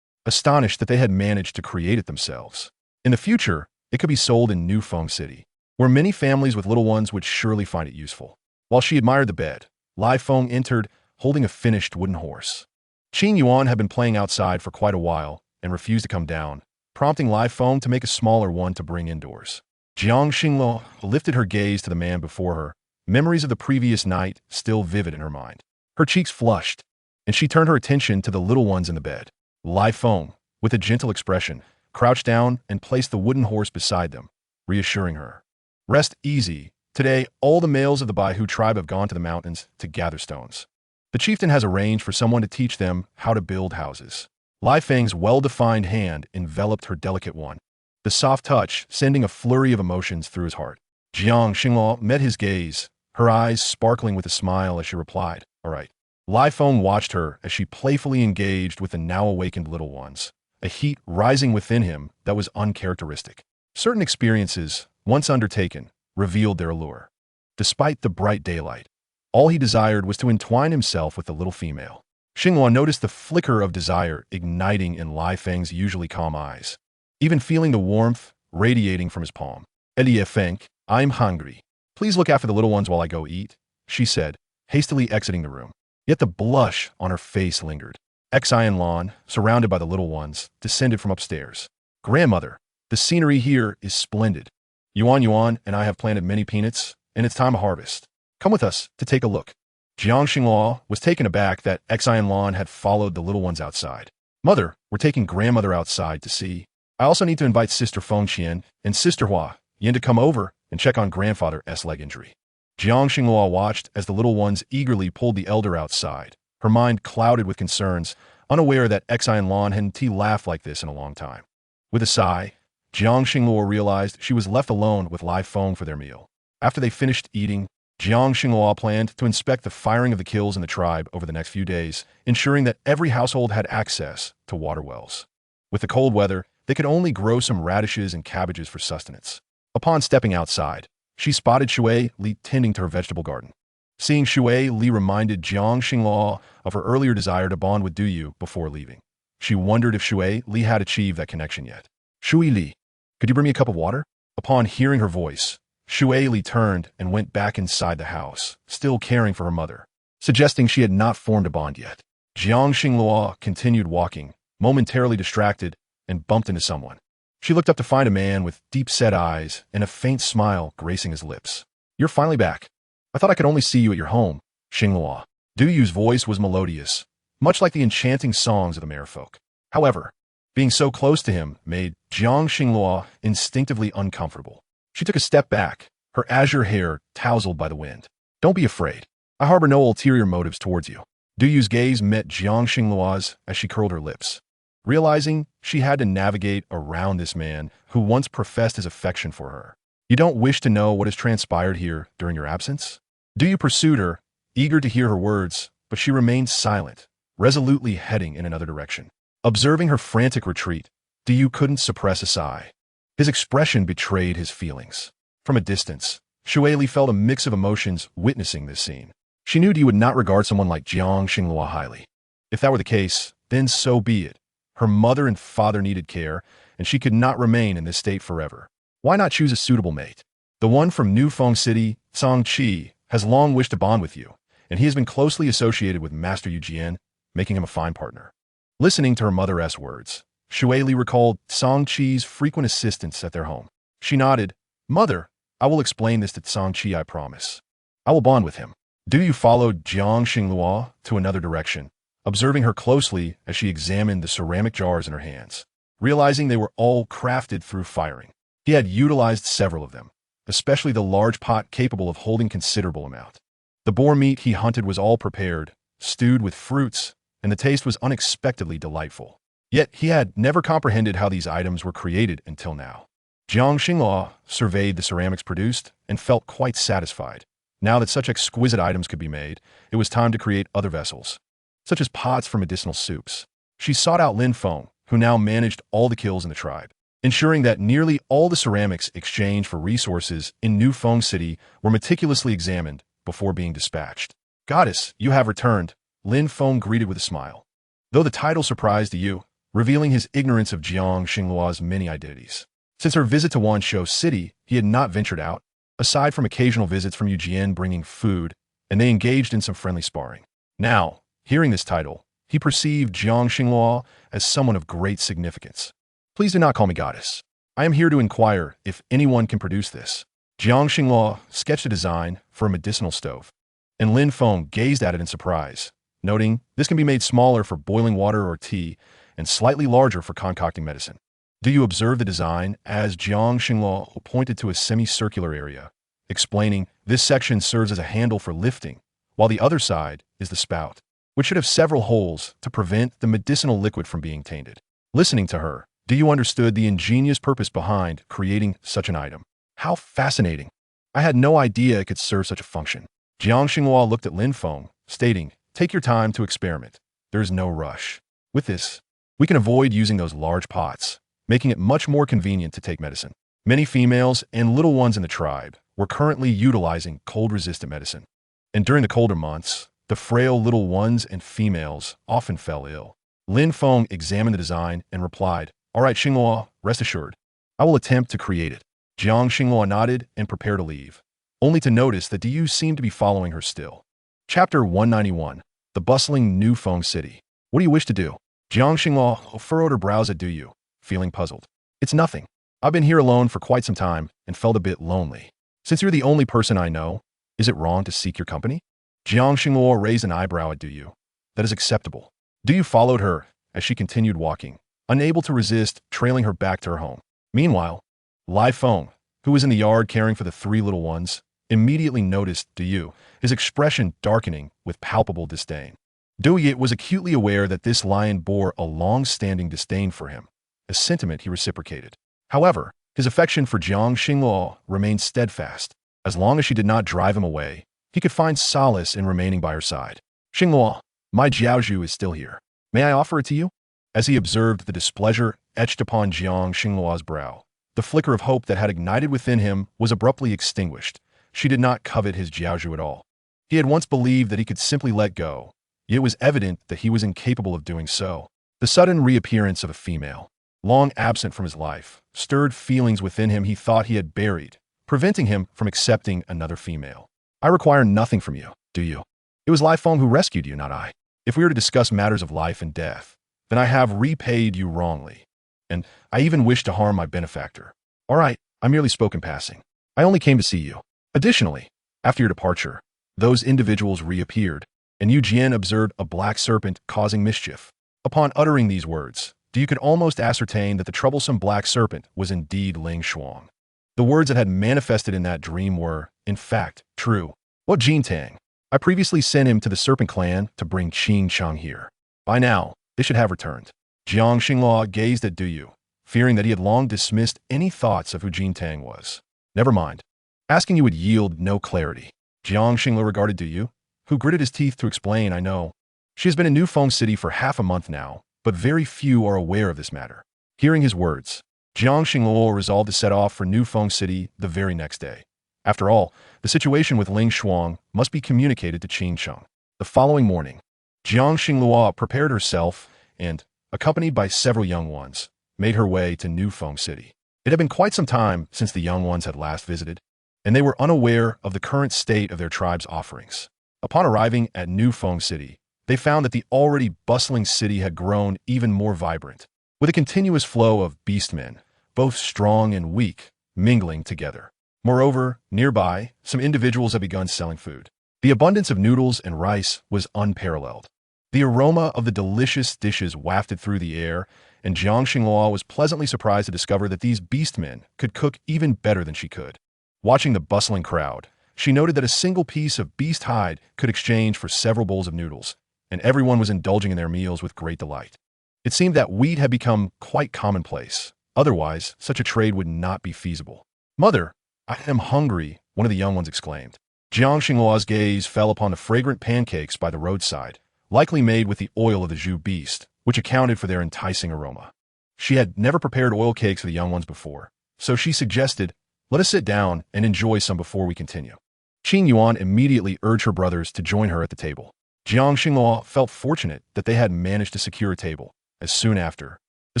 astonished that they had managed to create it themselves. In the future, it could be sold in New Feng City, where many families with little ones would surely find it useful. While she admired the bed, Lai Feng entered, holding a finished wooden horse. Qin Yuan had been playing outside for quite a while and refused to come down, prompting Lai Feng to make a smaller one to bring indoors. Jiang Xinghua lifted her gaze to the man before her, memories of the previous night still vivid in her mind. Her cheeks flushed, and she turned her attention to the little ones in the bed. Lai Feng, with a gentle expression, crouched down and placed the wooden horse beside them, reassuring her. "Rest easy. Today, all the males of the Baihu tribe have gone to the mountains to gather stones. The chieftain has arranged for someone to teach them how to build houses." Lai Feng's well-defined hand enveloped her delicate one, the soft touch sending a flurry of emotions through his heart. Jiang Xinghua met his gaze, her eyes sparkling with a smile as she replied, "All right." Lai Feng watched her as she playfully engaged with the now-awakened little ones, a heat rising within him that was uncharacteristic. Certain experiences, once undertaken, revealed their allure. Despite the bright daylight, all he desired was to entwine himself with the little female. Xinghua noticed the flicker of desire igniting in Lai Feng's usually calm eyes, even feeling the warmth radiating from his palm. "Elie Feng, I'm hungry. Please look after the little ones while I go eat," she said, hastily exiting the room. Yet the blush on her face lingered. Xian Lan, surrounded by the little ones, descended from upstairs. "Grandmother, the scenery here is splendid. Yuan and I have planted many peanuts, and it's time to harvest. Come with us to take a look." Jiang Xinghua was taken aback that Xian Lan had followed the little ones outside. "Mother, we're taking grandmother outside to see. I also need to invite Sister Feng Qian and Sister Hua Yin to come over and check on grandfather's leg injury." Jiang Xinghua watched as the little ones eagerly pulled the elder outside, her mind clouded with concerns, unaware that Xian Lan hadn't laughed like this in a long time. With a sigh, Jiang Xinghua realized she was left alone with Lai Feng for their meal. After they finished eating, Jiang Xinghua planned to inspect the firing of the kills in the tribe over the next few days, ensuring that every household had access to water wells. With the cold weather, They could only grow some radishes and cabbages for sustenance. Upon stepping outside, she spotted Shui Li tending to her vegetable garden. Seeing Shui Li reminded Jiang Xinghua of her earlier desire to bond with Du Yu before leaving. She wondered if Shui Li had achieved that connection yet. Shui Li, could you bring me a cup of water? Upon hearing her voice, Shui Li turned and went back inside the house, still caring for her mother, suggesting she had not formed a bond yet. Jiang Xinghua continued walking, momentarily distracted, and bumped into someone. She looked up to find a man with deep-set eyes and a faint smile gracing his lips. You're finally back. I thought I could only see you at your home, Xinghua. Du Yu's voice was melodious, much like the enchanting songs of the merfolk. However, being so close to him made Jiang Xinghua instinctively uncomfortable. She took a step back, her azure hair tousled by the wind. Don't be afraid. I harbor no ulterior motives towards you. Du Yu's gaze met Jiang Xinghua's as she curled her lips. Realizing she had to navigate around this man who once professed his affection for her. You don't wish to know what has transpired here during your absence? Du Yu pursued her, eager to hear her words, but she remained silent, resolutely heading in another direction. Observing her frantic retreat, Du Yu couldn't suppress a sigh. His expression betrayed his feelings. From a distance, Shui Li felt a mix of emotions witnessing this scene. She knew Du Yu would not regard someone like Jiang Xinghua highly. If that were the case, then so be it. Her mother and father needed care, and she could not remain in this state forever. Why not choose a suitable mate? The one from Nufeng City, Song Qi, has long wished to bond with you, and he has been closely associated with Master Yu Jian, making him a fine partner. Listening to her mother's words, Shui Li recalled Song Qi's frequent assistance at their home. She nodded. Mother, I will explain this to Song Qi, I promise. I will bond with him. Du Yu followed Jiang Xinghua to another direction, observing her closely as she examined the ceramic jars in her hands. Realizing they were all crafted through firing, he had utilized several of them, especially the large pot capable of holding considerable amount. The boar meat he hunted was all prepared, stewed with fruits, and the taste was unexpectedly delightful. Yet he had never comprehended how these items were created until now. Jiang Xinghua surveyed the ceramics produced and felt quite satisfied. Now that such exquisite items could be made, it was time to create other vessels, such as pots for medicinal soups. She sought out Lin Feng, who now managed all the kills in the tribe, ensuring that nearly all the ceramics exchanged for resources in Nufeng City were meticulously examined before being dispatched. Goddess, you have returned, Lin Feng greeted with a smile. Though the title surprised Yu, revealing his ignorance of Jiang Xinghua's many identities. Since her visit to Wanshou City, he had not ventured out, aside from occasional visits from Yu Jian bringing food, and they engaged in some friendly sparring. Now, hearing this title, he perceived Jiang Xinghua as someone of great significance. Please do not call me goddess. I am here to inquire if anyone can produce this. Jiang Xinghua sketched a design for a medicinal stove, and Lin Feng gazed at it in surprise, noting this can be made smaller for boiling water or tea and slightly larger for concocting medicine. Do you observe the design as Jiang Xinghua pointed to a semicircular area, explaining this section serves as a handle for lifting, while the other side is the spout, which should have several holes to prevent the medicinal liquid from being tainted. Listening to her, Do you understood the ingenious purpose behind creating such an item? How fascinating. I had no idea it could serve such a function. Jiang Xinghua looked at Lin Feng, stating, take your time to experiment. There is no rush. With this, we can avoid using those large pots, making it much more convenient to take medicine. Many females and little ones in the tribe were currently utilizing cold-resistant medicine. And during the colder months, the frail little ones and females often fell ill. Lin Feng examined the design and replied, all right, Xinghua, rest assured. I will attempt to create it. Jiang Xinghua nodded and prepared to leave, only to notice that Du seemed to be following her still. Chapter 191, The Bustling Nufeng City. What do you wish to do? Jiang Xinghua furrowed her brows at Du, feeling puzzled. It's nothing. I've been here alone for quite some time and felt a bit lonely. Since you're the only person I know, is it wrong to seek your company? Jiang Xinghua raised an eyebrow at Du. That is acceptable. Du followed her as she continued walking, unable to resist trailing her back to her home. Meanwhile, Lai Feng, who was in the yard caring for the three little ones, immediately noticed Du, his expression darkening with palpable disdain. Du was acutely aware that this lion bore a long-standing disdain for him, a sentiment he reciprocated. However, his affection for Jiang Xinghua remained steadfast. As long as she did not drive him away, he could find solace in remaining by her side. Xinghua, my Jiaozhu is still here. May I offer it to you? As he observed the displeasure etched upon Jiang Xingluo's brow, the flicker of hope that had ignited within him was abruptly extinguished. She did not covet his Jiaozhu at all. He had once believed that he could simply let go, yet it was evident that he was incapable of doing so. The sudden reappearance of a female, long absent from his life, stirred feelings within him he thought he had buried, preventing him from accepting another female. I require nothing from you, do you? It was Lai Feng who rescued you, not I. If we were to discuss matters of life and death, then I have repaid you wrongly, and I even wish to harm my benefactor. All right, I merely spoke in passing. I only came to see you. Additionally, after your departure, those individuals reappeared, and Yu Jian observed a black serpent causing mischief. Upon uttering these words, you could almost ascertain that the troublesome black serpent was indeed Ling Shuang. The words that had manifested in that dream were, in fact, true. What Jin Tang? I previously sent him to the Serpent Clan to bring Qing Chang here. By now, they should have returned. Jiang Xingluo gazed at Du Yu, fearing that he had long dismissed any thoughts of who Jin Tang was. Never mind. Asking you would yield no clarity. Jiang Xingluo regarded Du Yu, who gritted his teeth to explain, I know. She has been in Nufeng City for half a month now, but very few are aware of this matter. Hearing his words, Jiang Xingluo resolved to set off for Nufeng City the very next day. After all, the situation with Ling Shuang must be communicated to Qing Cheng. The following morning, Jiang Xingluo prepared herself and, accompanied by several young ones, made her way to Nufeng City. It had been quite some time since the young ones had last visited, and they were unaware of the current state of their tribe's offerings. Upon arriving at Nufeng City, they found that the already bustling city had grown even more vibrant, with a continuous flow of beastmen, both strong and weak, mingling together. Moreover, nearby, some individuals had begun selling food. The abundance of noodles and rice was unparalleled. The aroma of the delicious dishes wafted through the air, and Jiang Xingluo was pleasantly surprised to discover that these beastmen could cook even better than she could. Watching the bustling crowd, she noted that a single piece of beast hide could exchange for several bowls of noodles, and everyone was indulging in their meals with great delight. It seemed that wheat had become quite commonplace. Otherwise, such a trade would not be feasible. Mother, I am hungry, one of the young ones exclaimed. Jiang Xingluo's gaze fell upon the fragrant pancakes by the roadside, likely made with the oil of the Zhu beast, which accounted for their enticing aroma. She had never prepared oil cakes for the young ones before, so she suggested, let us sit down and enjoy some before we continue. Qing Yuan immediately urged her brothers to join her at the table. Jiang Xingluo felt fortunate that they had managed to secure a table, as soon after, the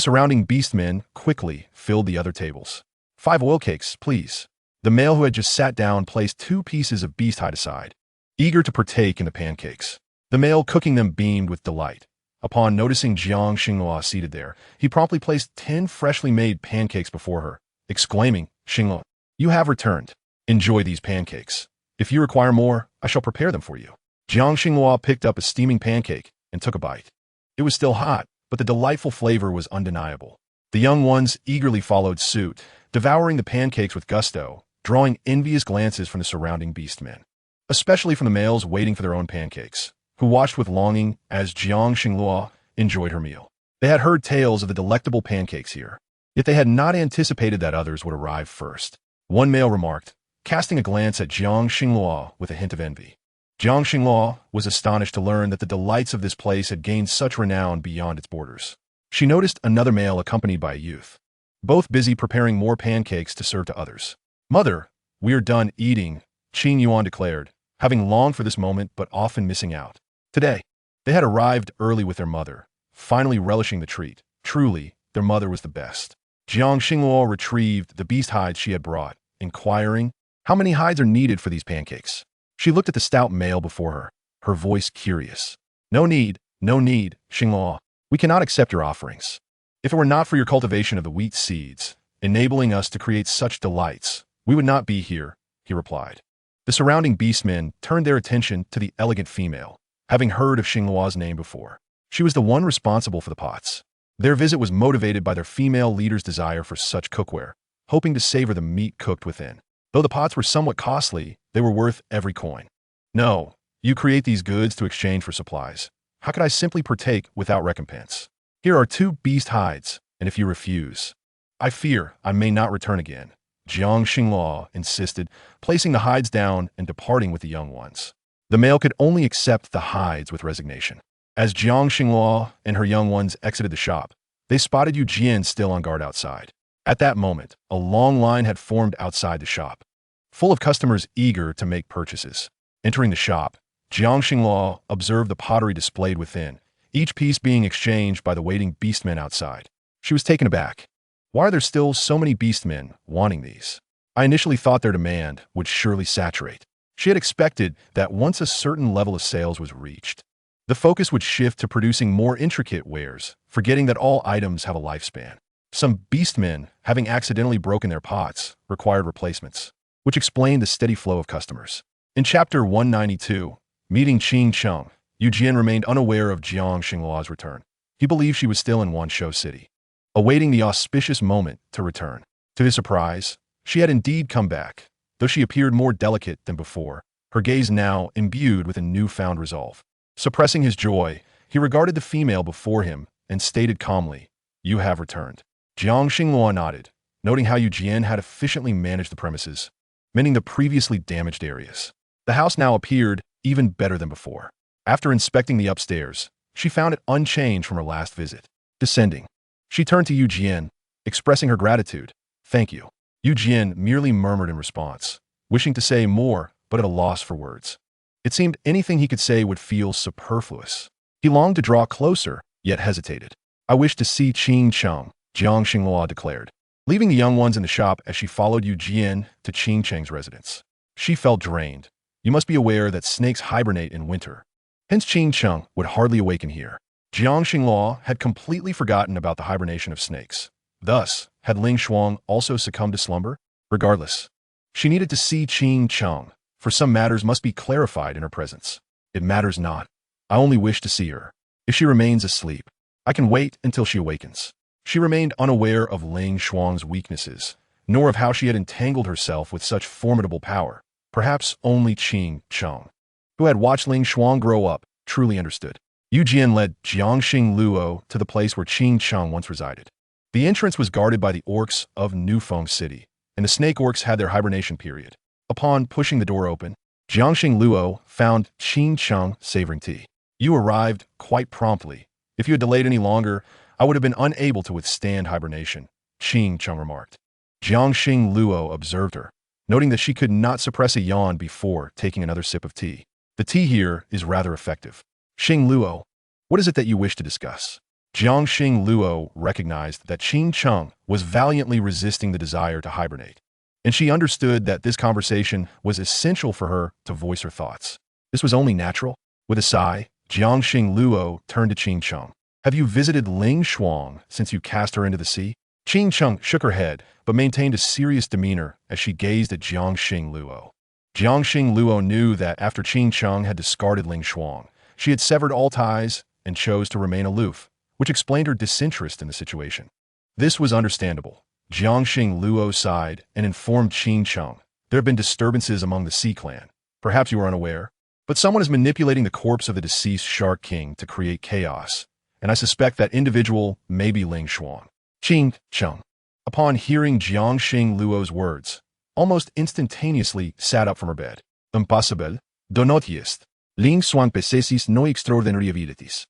surrounding beastmen quickly filled the other tables. 5 oil cakes, please. The male who had just sat down placed 2 pieces of beast hide aside, eager to partake in the pancakes. The male cooking them beamed with delight. Upon noticing Jiang Xingluo seated there, he promptly placed 10 freshly made pancakes before her, exclaiming, Xingluo, you have returned. Enjoy these pancakes. If you require more, I shall prepare them for you. Jiang Xingluo picked up a steaming pancake and took a bite. It was still hot, but the delightful flavor was undeniable. The young ones eagerly followed suit, devouring the pancakes with gusto, drawing envious glances from the surrounding beastmen, especially from the males waiting for their own pancakes, who watched with longing as Jiang Xingluo enjoyed her meal. They had heard tales of the delectable pancakes here, yet they had not anticipated that others would arrive first. One male remarked, casting a glance at Jiang Xingluo with a hint of envy. Jiang Xingluo was astonished to learn that the delights of this place had gained such renown beyond its borders. She noticed another male accompanied by a youth, both busy preparing more pancakes to serve to others. Mother, we are done eating, Qing Yuan declared, having longed for this moment but often missing out. Today, they had arrived early with their mother, finally relishing the treat. Truly, their mother was the best. Jiang Xingluo retrieved the beast hides she had brought, inquiring, how many hides are needed for these pancakes? She looked at the stout male before her, her voice curious. No need, Xingluo. We cannot accept your offerings. If it were not for your cultivation of the wheat seeds, enabling us to create such delights, we would not be here, he replied. The surrounding beastmen turned their attention to the elegant female, having heard of Xingluo's name before. She was the one responsible for the pots. Their visit was motivated by their female leader's desire for such cookware, hoping to savor the meat cooked within. Though the pots were somewhat costly, they were worth every coin. No, you create these goods to exchange for supplies. How could I simply partake without recompense? Here are 2 beast hides, and if you refuse, I fear I may not return again. Jiang Xingluo insisted, placing the hides down and departing with the young ones. The male could only accept the hides with resignation. As Jiang Xinghua and her young ones exited the shop, they spotted Yu Jian still on guard outside. At that moment, a long line had formed outside the shop, full of customers eager to make purchases. Entering the shop, Jiang Xinghua observed the pottery displayed within, each piece being exchanged by the waiting beastmen outside. She was taken aback. Why are there still so many beastmen wanting these? I initially thought their demand would surely saturate. She had expected that once a certain level of sales was reached, the focus would shift to producing more intricate wares, forgetting that all items have a lifespan. Some beastmen, having accidentally broken their pots, required replacements, which explained the steady flow of customers. In Chapter 192, meeting Qing Cheng, Yu Jian remained unaware of Jiang Xinghua's return. He believed she was still in Wanshou City, awaiting the auspicious moment to return. To his surprise, she had indeed come back, though she appeared more delicate than before, her gaze now imbued with a newfound resolve. Suppressing his joy, he regarded the female before him and stated calmly, "You have returned." Jiang Xinghua nodded, noting how Yu Jian had efficiently managed the premises, mending the previously damaged areas. The house now appeared even better than before. After inspecting the upstairs, she found it unchanged from her last visit. Descending, she turned to Yu Jian, expressing her gratitude. "Thank you." Yu Jian merely murmured in response, wishing to say more, but at a loss for words. It seemed anything he could say would feel superfluous. He longed to draw closer, yet hesitated. "I wish to see Qing Cheng," Jiang Xinghua declared, leaving the young ones in the shop as she followed Yu Jian to Qing Cheng's residence. She felt drained. You must be aware that snakes hibernate in winter. Hence Qing Cheng would hardly awaken here. Jiang Xinghua had completely forgotten about the hibernation of snakes. Thus, had Ling Shuang also succumbed to slumber? Regardless, she needed to see Qing Cheng, for some matters must be clarified in her presence. "It matters not. I only wish to see her. If she remains asleep, I can wait until she awakens." She remained unaware of Ling Shuang's weaknesses, nor of how she had entangled herself with such formidable power. Perhaps only Qing Cheng, who had watched Ling Shuang grow up, truly understood. Yu Jian led Jiangxing Luo to the place where Qing Cheng once resided. The entrance was guarded by the orcs of Nufeng City, and the snake orcs had their hibernation period. Upon pushing the door open, Jiangxing Luo found Qing Cheng savoring tea. "You arrived quite promptly. If you had delayed any longer, I would have been unable to withstand hibernation," Qing Cheng remarked. Jiangxing Luo observed her, noting that she could not suppress a yawn before taking another sip of tea. "The tea here is rather effective." "Xing Luo, what is it that you wish to discuss?" Jiangxing Luo recognized that Qing Cheng was valiantly resisting the desire to hibernate, and she understood that this conversation was essential for her to voice her thoughts. This was only natural. With a sigh, Jiangxing Luo turned to Qing Cheng. "Have you visited Ling Shuang since you cast her into the sea?" Qing Cheng shook her head, but maintained a serious demeanor as she gazed at Jiangxing Luo. Jiangxing Luo knew that after Qing Cheng had discarded Ling Shuang, she had severed all ties and chose to remain aloof, which explained her disinterest in the situation. This was understandable. Jiangxing Luo sighed and informed Qing Cheng, "There have been disturbances among the Sea Clan. Perhaps you are unaware, but someone is manipulating the corpse of the deceased Shark King to create chaos, and I suspect that individual may be Ling Shuang." Qing Cheng, upon hearing Jiangxing Luo's words, almost instantaneously sat up from her bed. "Impossible. Do not jest. Ling Shuang possesses no extraordinary abilities.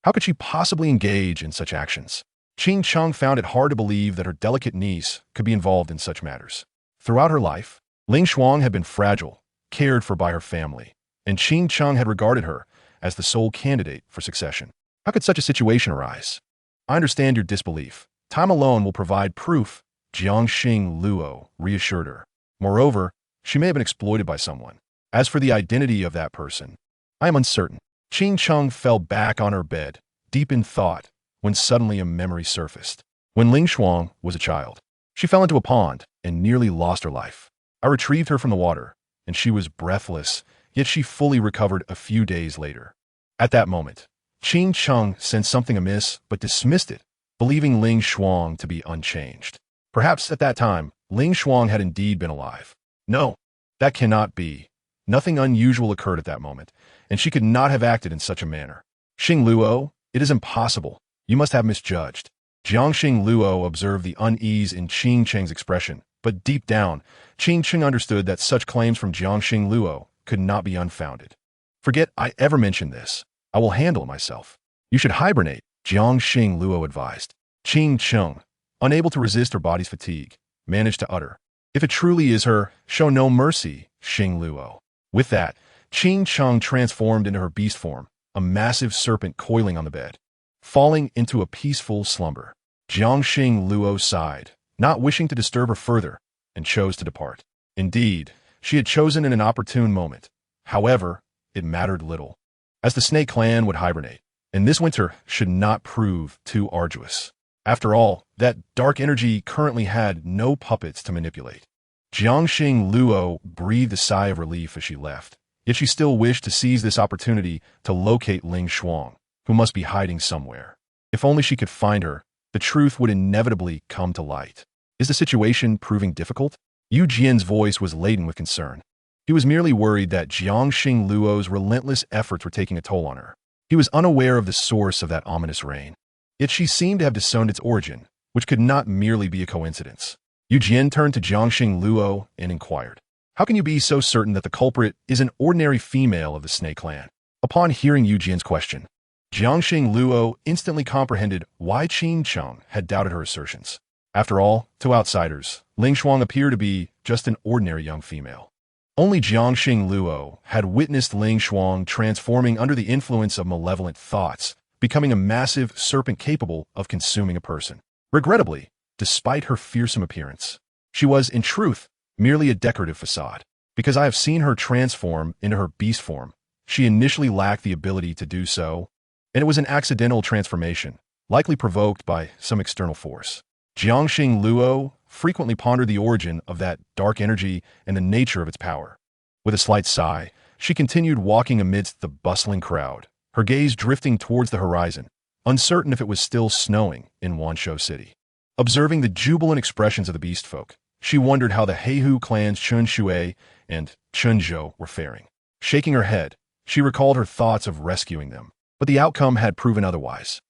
How could she possibly engage in such actions?" Qing Cheng found it hard to believe that her delicate niece could be involved in such matters. Throughout her life, Ling Shuang had been fragile, cared for by her family, and Qing Cheng had regarded her as the sole candidate for succession. How could such a situation arise? "I understand your disbelief. Time alone will provide proof," Jiangxing Luo reassured her. "Moreover, she may have been exploited by someone. As for the identity of that person, I am uncertain." Qing Cheng fell back on her bed, deep in thought, when suddenly a memory surfaced. When Ling Shuang was a child, she fell into a pond and nearly lost her life. I retrieved her from the water, and she was breathless, yet she fully recovered a few days later. At that moment, Qing Cheng sensed something amiss but dismissed it, believing Ling Shuang to be unchanged. Perhaps at that time, Ling Shuang had indeed been alive. No, that cannot be. Nothing unusual occurred at that moment, and she could not have acted in such a manner. "Xing Luo, it is impossible. You must have misjudged." Jiangxing Luo observed the unease in Qing Cheng's expression, but deep down, Qing Cheng understood that such claims from Jiangxing Luo could not be unfounded. "Forget I ever mentioned this. I will handle it myself. You should hibernate, Jiang Xing Luo advised. Qing Chung, unable to resist her body's fatigue, managed to utter, "If it truly is her, show no mercy, Xing Luo." With that, Qing Chung transformed into her beast form, a massive serpent coiling on the bed, falling into a peaceful slumber. Jiang Xing Luo sighed, not wishing to disturb her further, and chose to depart. Indeed, she had chosen in an opportune moment. However, it mattered little, as the Snake Clan would hibernate, and this winter should not prove too arduous. After all, that dark energy currently had no puppets to manipulate. Jiangxing Luo breathed a sigh of relief as she left, yet she still wished to seize this opportunity to locate Ling Shuang, who must be hiding somewhere. If only she could find her, the truth would inevitably come to light. Is the situation proving difficult? Yu Jian's voice was laden with concern. He was merely worried that Jiangxing Luo's relentless efforts were taking a toll on her. He was unaware of the source of that ominous rain. Yet she seemed to have discerned its origin, which could not merely be a coincidence. Yu Jian turned to Jiangxing Luo and inquired, "How can you be so certain that the culprit is an ordinary female of the Snake Clan?" Upon hearing Yu Jian's question, Jiangxing Luo instantly comprehended why Qin Chung had doubted her assertions. After all, to outsiders, Ling Shuang appeared to be just an ordinary young female. Only Jiangxing Luo had witnessed Ling Shuang transforming under the influence of malevolent thoughts, becoming a massive serpent capable of consuming a person. Regrettably, despite her fearsome appearance, she was, in truth, merely a decorative facade. Because I have seen her transform into her beast form, she initially lacked the ability to do so, and it was an accidental transformation, likely provoked by some external force. Jiangxing Luo frequently pondered the origin of that dark energy and the nature of its power. With a slight sigh, she continued walking amidst the bustling crowd, her gaze drifting towards the horizon, uncertain if it was still snowing in Wanshou City. Observing the jubilant expressions of the beast folk, she wondered how the Heihu clans Chun Shui and Chun Zhou were faring. Shaking her head, she recalled her thoughts of rescuing them, but the outcome had proven otherwise.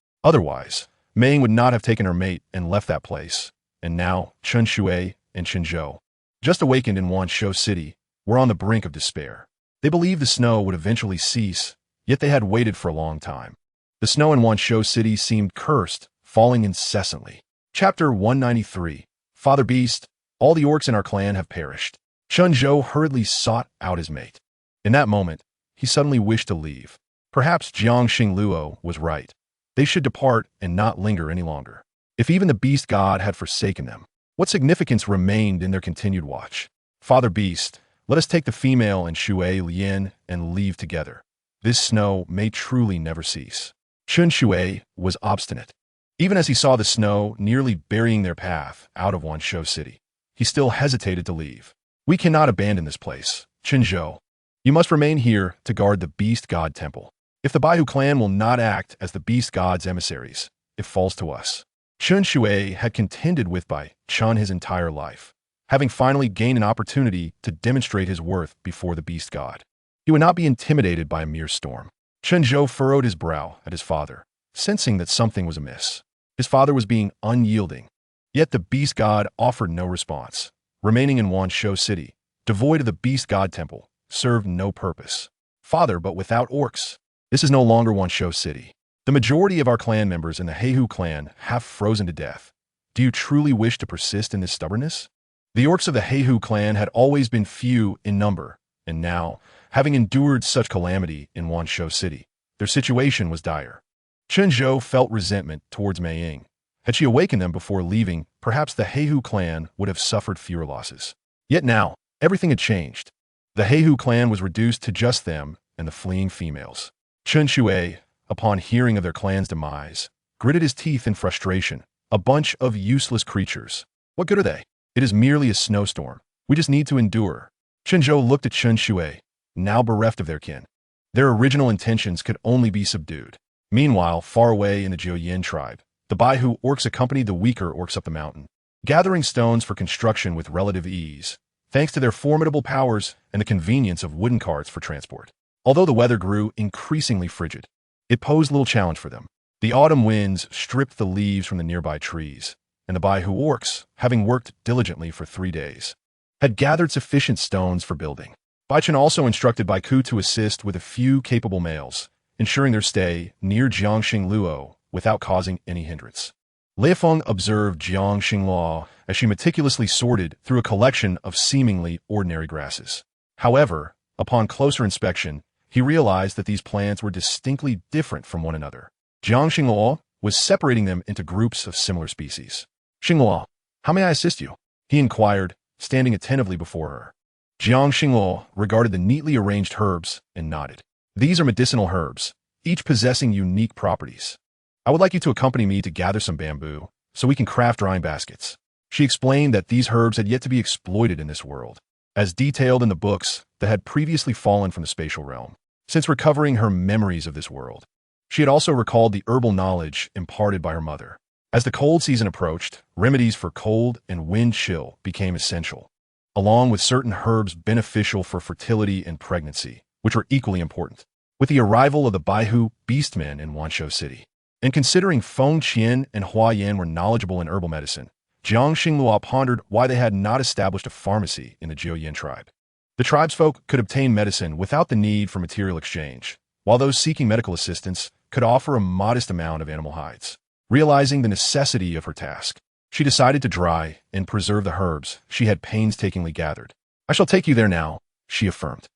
Mei would not have taken her mate and left that place, and now Chun Shui and Chun Zhou, just awakened in Wanshou City, were on the brink of despair. They believed the snow would eventually cease, yet they had waited for a long time. The snow in Wanshou City seemed cursed, falling incessantly. Chapter 193. Father Beast, all the orcs in our clan have perished. Chun Zhou hurriedly sought out his mate. In that moment, he suddenly wished to leave. Perhaps Jiangxing Luo was right. They should depart and not linger any longer. If even the beast god had forsaken them, what significance remained in their continued watch? Father Beast, let us take the female and Shui Lian and leave together. This snow may truly never cease. Chun Shui was obstinate. Even as he saw the snow nearly burying their path out of Wanshou City, he still hesitated to leave. "We cannot abandon this place, Chun Zhou. You must remain here to guard the beast god temple. If the Baihu clan will not act as the beast god's emissaries, it falls to us." Chun Shui had contended with Bai Chun his entire life, having finally gained an opportunity to demonstrate his worth before the beast god. He would not be intimidated by a mere storm. Chun Zhou furrowed his brow at his father, sensing that something was amiss. His father was being unyielding, yet the beast god offered no response. Remaining in Wanshou City, devoid of the beast god temple, served no purpose. "Father, but without orcs. This is no longer Wanshou City. The majority of our clan members in the Heihu clan have frozen to death. Do you truly wish to persist in this stubbornness?" The orcs of the Heihu clan had always been few in number, and now, having endured such calamity in Wanshou City, their situation was dire. Chun Zhou felt resentment towards Mei Ying. Had she awakened them before leaving, perhaps the Heihu clan would have suffered fewer losses. Yet now, everything had changed. The Heihu clan was reduced to just them and the fleeing females. Chun Shui, upon hearing of their clan's demise, gritted his teeth in frustration. A bunch of useless creatures. What good are they? It is merely a snowstorm. We just need to endure. Chun Zhou looked at Chun Shui, now bereft of their kin. Their original intentions could only be subdued. Meanwhile, far away in the Jiuyin tribe, the Baihu orcs accompanied the weaker orcs up the mountain, gathering stones for construction with relative ease, thanks to their formidable powers and the convenience of wooden carts for transport. Although the weather grew increasingly frigid, it posed little challenge for them. The autumn winds stripped the leaves from the nearby trees, and the Baihu orcs, having worked diligently for 3 days, had gathered sufficient stones for building. Bai Chen also instructed Baiku to assist with a few capable males, ensuring their stay near Jiang Xingluo without causing any hindrance. Liefeng observed Jiang Xingluo as she meticulously sorted through a collection of seemingly ordinary grasses. However, upon closer inspection, he realized that these plants were distinctly different from one another. Jiang Xingluo was separating them into groups of similar species. "Xingluo, how may I assist you?" he inquired, standing attentively before her. Jiang Xingluo regarded the neatly arranged herbs and nodded. "These are medicinal herbs, each possessing unique properties. I would like you to accompany me to gather some bamboo, so we can craft drying baskets." She explained that these herbs had yet to be exploited in this world, as detailed in the books that had previously fallen from the spatial realm. Since recovering her memories of this world, she had also recalled the herbal knowledge imparted by her mother. As the cold season approached, remedies for cold and wind chill became essential, along with certain herbs beneficial for fertility and pregnancy, which were equally important. With the arrival of the Baihu beastmen in Wanshou City, and considering Feng Qian and Hua Yan were knowledgeable in herbal medicine, Jiang Xingluo pondered why they had not established a pharmacy in the Jiuyin tribe. The tribesfolk could obtain medicine without the need for material exchange, while those seeking medical assistance could offer a modest amount of animal hides. Realizing the necessity of her task, she decided to dry and preserve the herbs she had painstakingly gathered. "I shall take you there now," she affirmed.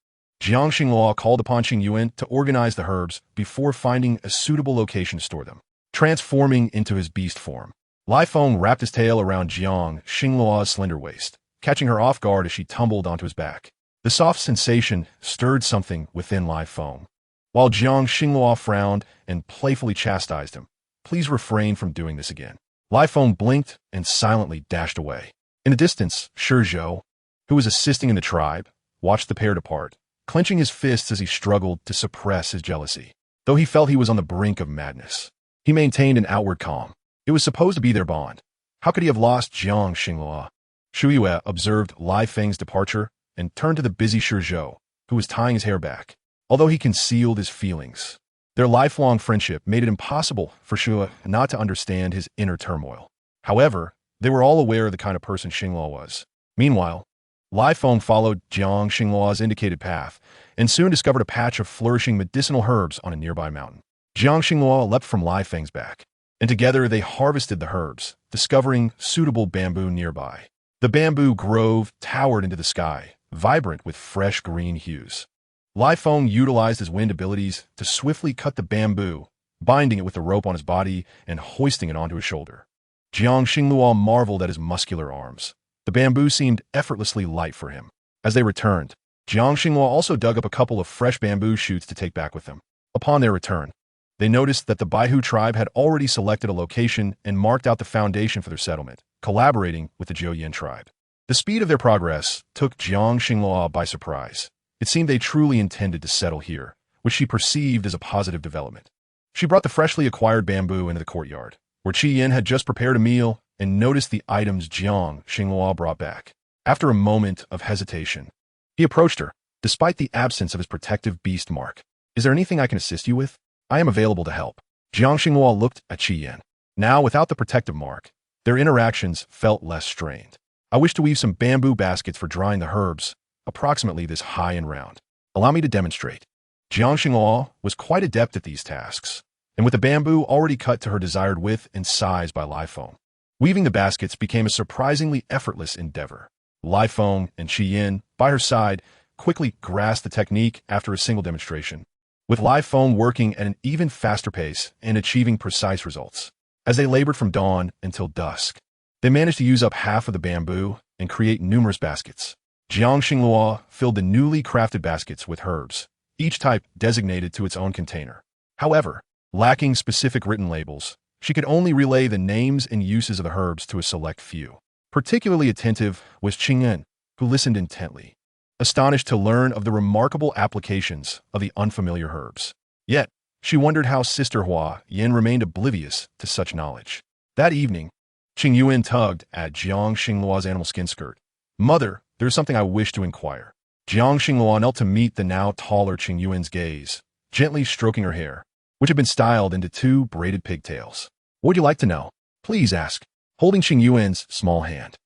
Jiang Xingluo called upon Qing Yuan to organize the herbs before finding a suitable location to store them. Transforming into his beast form, Liefeng wrapped his tail around Jiang Xingluo's slender waist, catching her off guard as she tumbled onto his back. The soft sensation stirred something within Liefeng. While Jiang Xingluo frowned and playfully chastised him, "Please refrain from doing this again." Liefeng blinked and silently dashed away. In the distance, Shizhou, who was assisting in the tribe, watched the pair depart, clenching his fists as he struggled to suppress his jealousy. Though he felt he was on the brink of madness, he maintained an outward calm. It was supposed to be their bond. How could he have lost Jiang Xingluo? Shu Yue observed Li Feng's departure and turned to the busy Shizhou, who was tying his hair back. Although he concealed his feelings, their lifelong friendship made it impossible for Shu not to understand his inner turmoil. However, they were all aware of the kind of person Xingluo was. Meanwhile, Liefeng followed Jiang Xingluo's indicated path and soon discovered a patch of flourishing medicinal herbs on a nearby mountain. Jiang Xingluo leapt from Liefeng's back, and together they harvested the herbs, discovering suitable bamboo nearby. The bamboo grove towered into the sky, vibrant with fresh green hues. Liefeng utilized his wind abilities to swiftly cut the bamboo, binding it with the rope on his body and hoisting it onto his shoulder. Jiang Xingluo marveled at his muscular arms. The bamboo seemed effortlessly light for him. As they returned, Jiang Xingluo also dug up a couple of fresh bamboo shoots to take back with them. Upon their return, they noticed that the Baihu tribe had already selected a location and marked out the foundation for their settlement, collaborating with the Jiuyin tribe. The speed of their progress took Jiang Xingluo by surprise. It seemed they truly intended to settle here, which she perceived as a positive development. She brought the freshly acquired bamboo into the courtyard, where Qi Yin had just prepared a meal and noticed the items Jiang Xingluo brought back. After a moment of hesitation, he approached her, despite the absence of his protective beast mark. "Is there anything I can assist you with? I am available to help." Jiang Xingluo looked at Qi Yin. Now, without the protective mark, their interactions felt less strained. "I wish to weave some bamboo baskets for drying the herbs, approximately this high and round. Allow me to demonstrate." Jiang Xingluo was quite adept at these tasks, and with the bamboo already cut to her desired width and size by Liefeng, weaving the baskets became a surprisingly effortless endeavor. Liefeng and Qi Yin, by her side, quickly grasped the technique after a single demonstration, with Liefeng working at an even faster pace and achieving precise results. As they labored from dawn until dusk, they managed to use up half of the bamboo and create numerous baskets. Jiang Xingluo filled the newly crafted baskets with herbs, each type designated to its own container. However, lacking specific written labels, she could only relay the names and uses of the herbs to a select few. Particularly attentive was Qing Yin, who listened intently, astonished to learn of the remarkable applications of the unfamiliar herbs. Yet, she wondered how Sister Hua Yin remained oblivious to such knowledge. That evening, Qing Yuan tugged at Jiang Xingluo's animal skin skirt. "Mother, there is something I wish to inquire." Jiang Xingluo knelt to meet the now taller Qing Yuan's gaze, gently stroking her hair, which had been styled into two braided pigtails. "What would you like to know? Please ask." Holding Qing Yuan's small hand,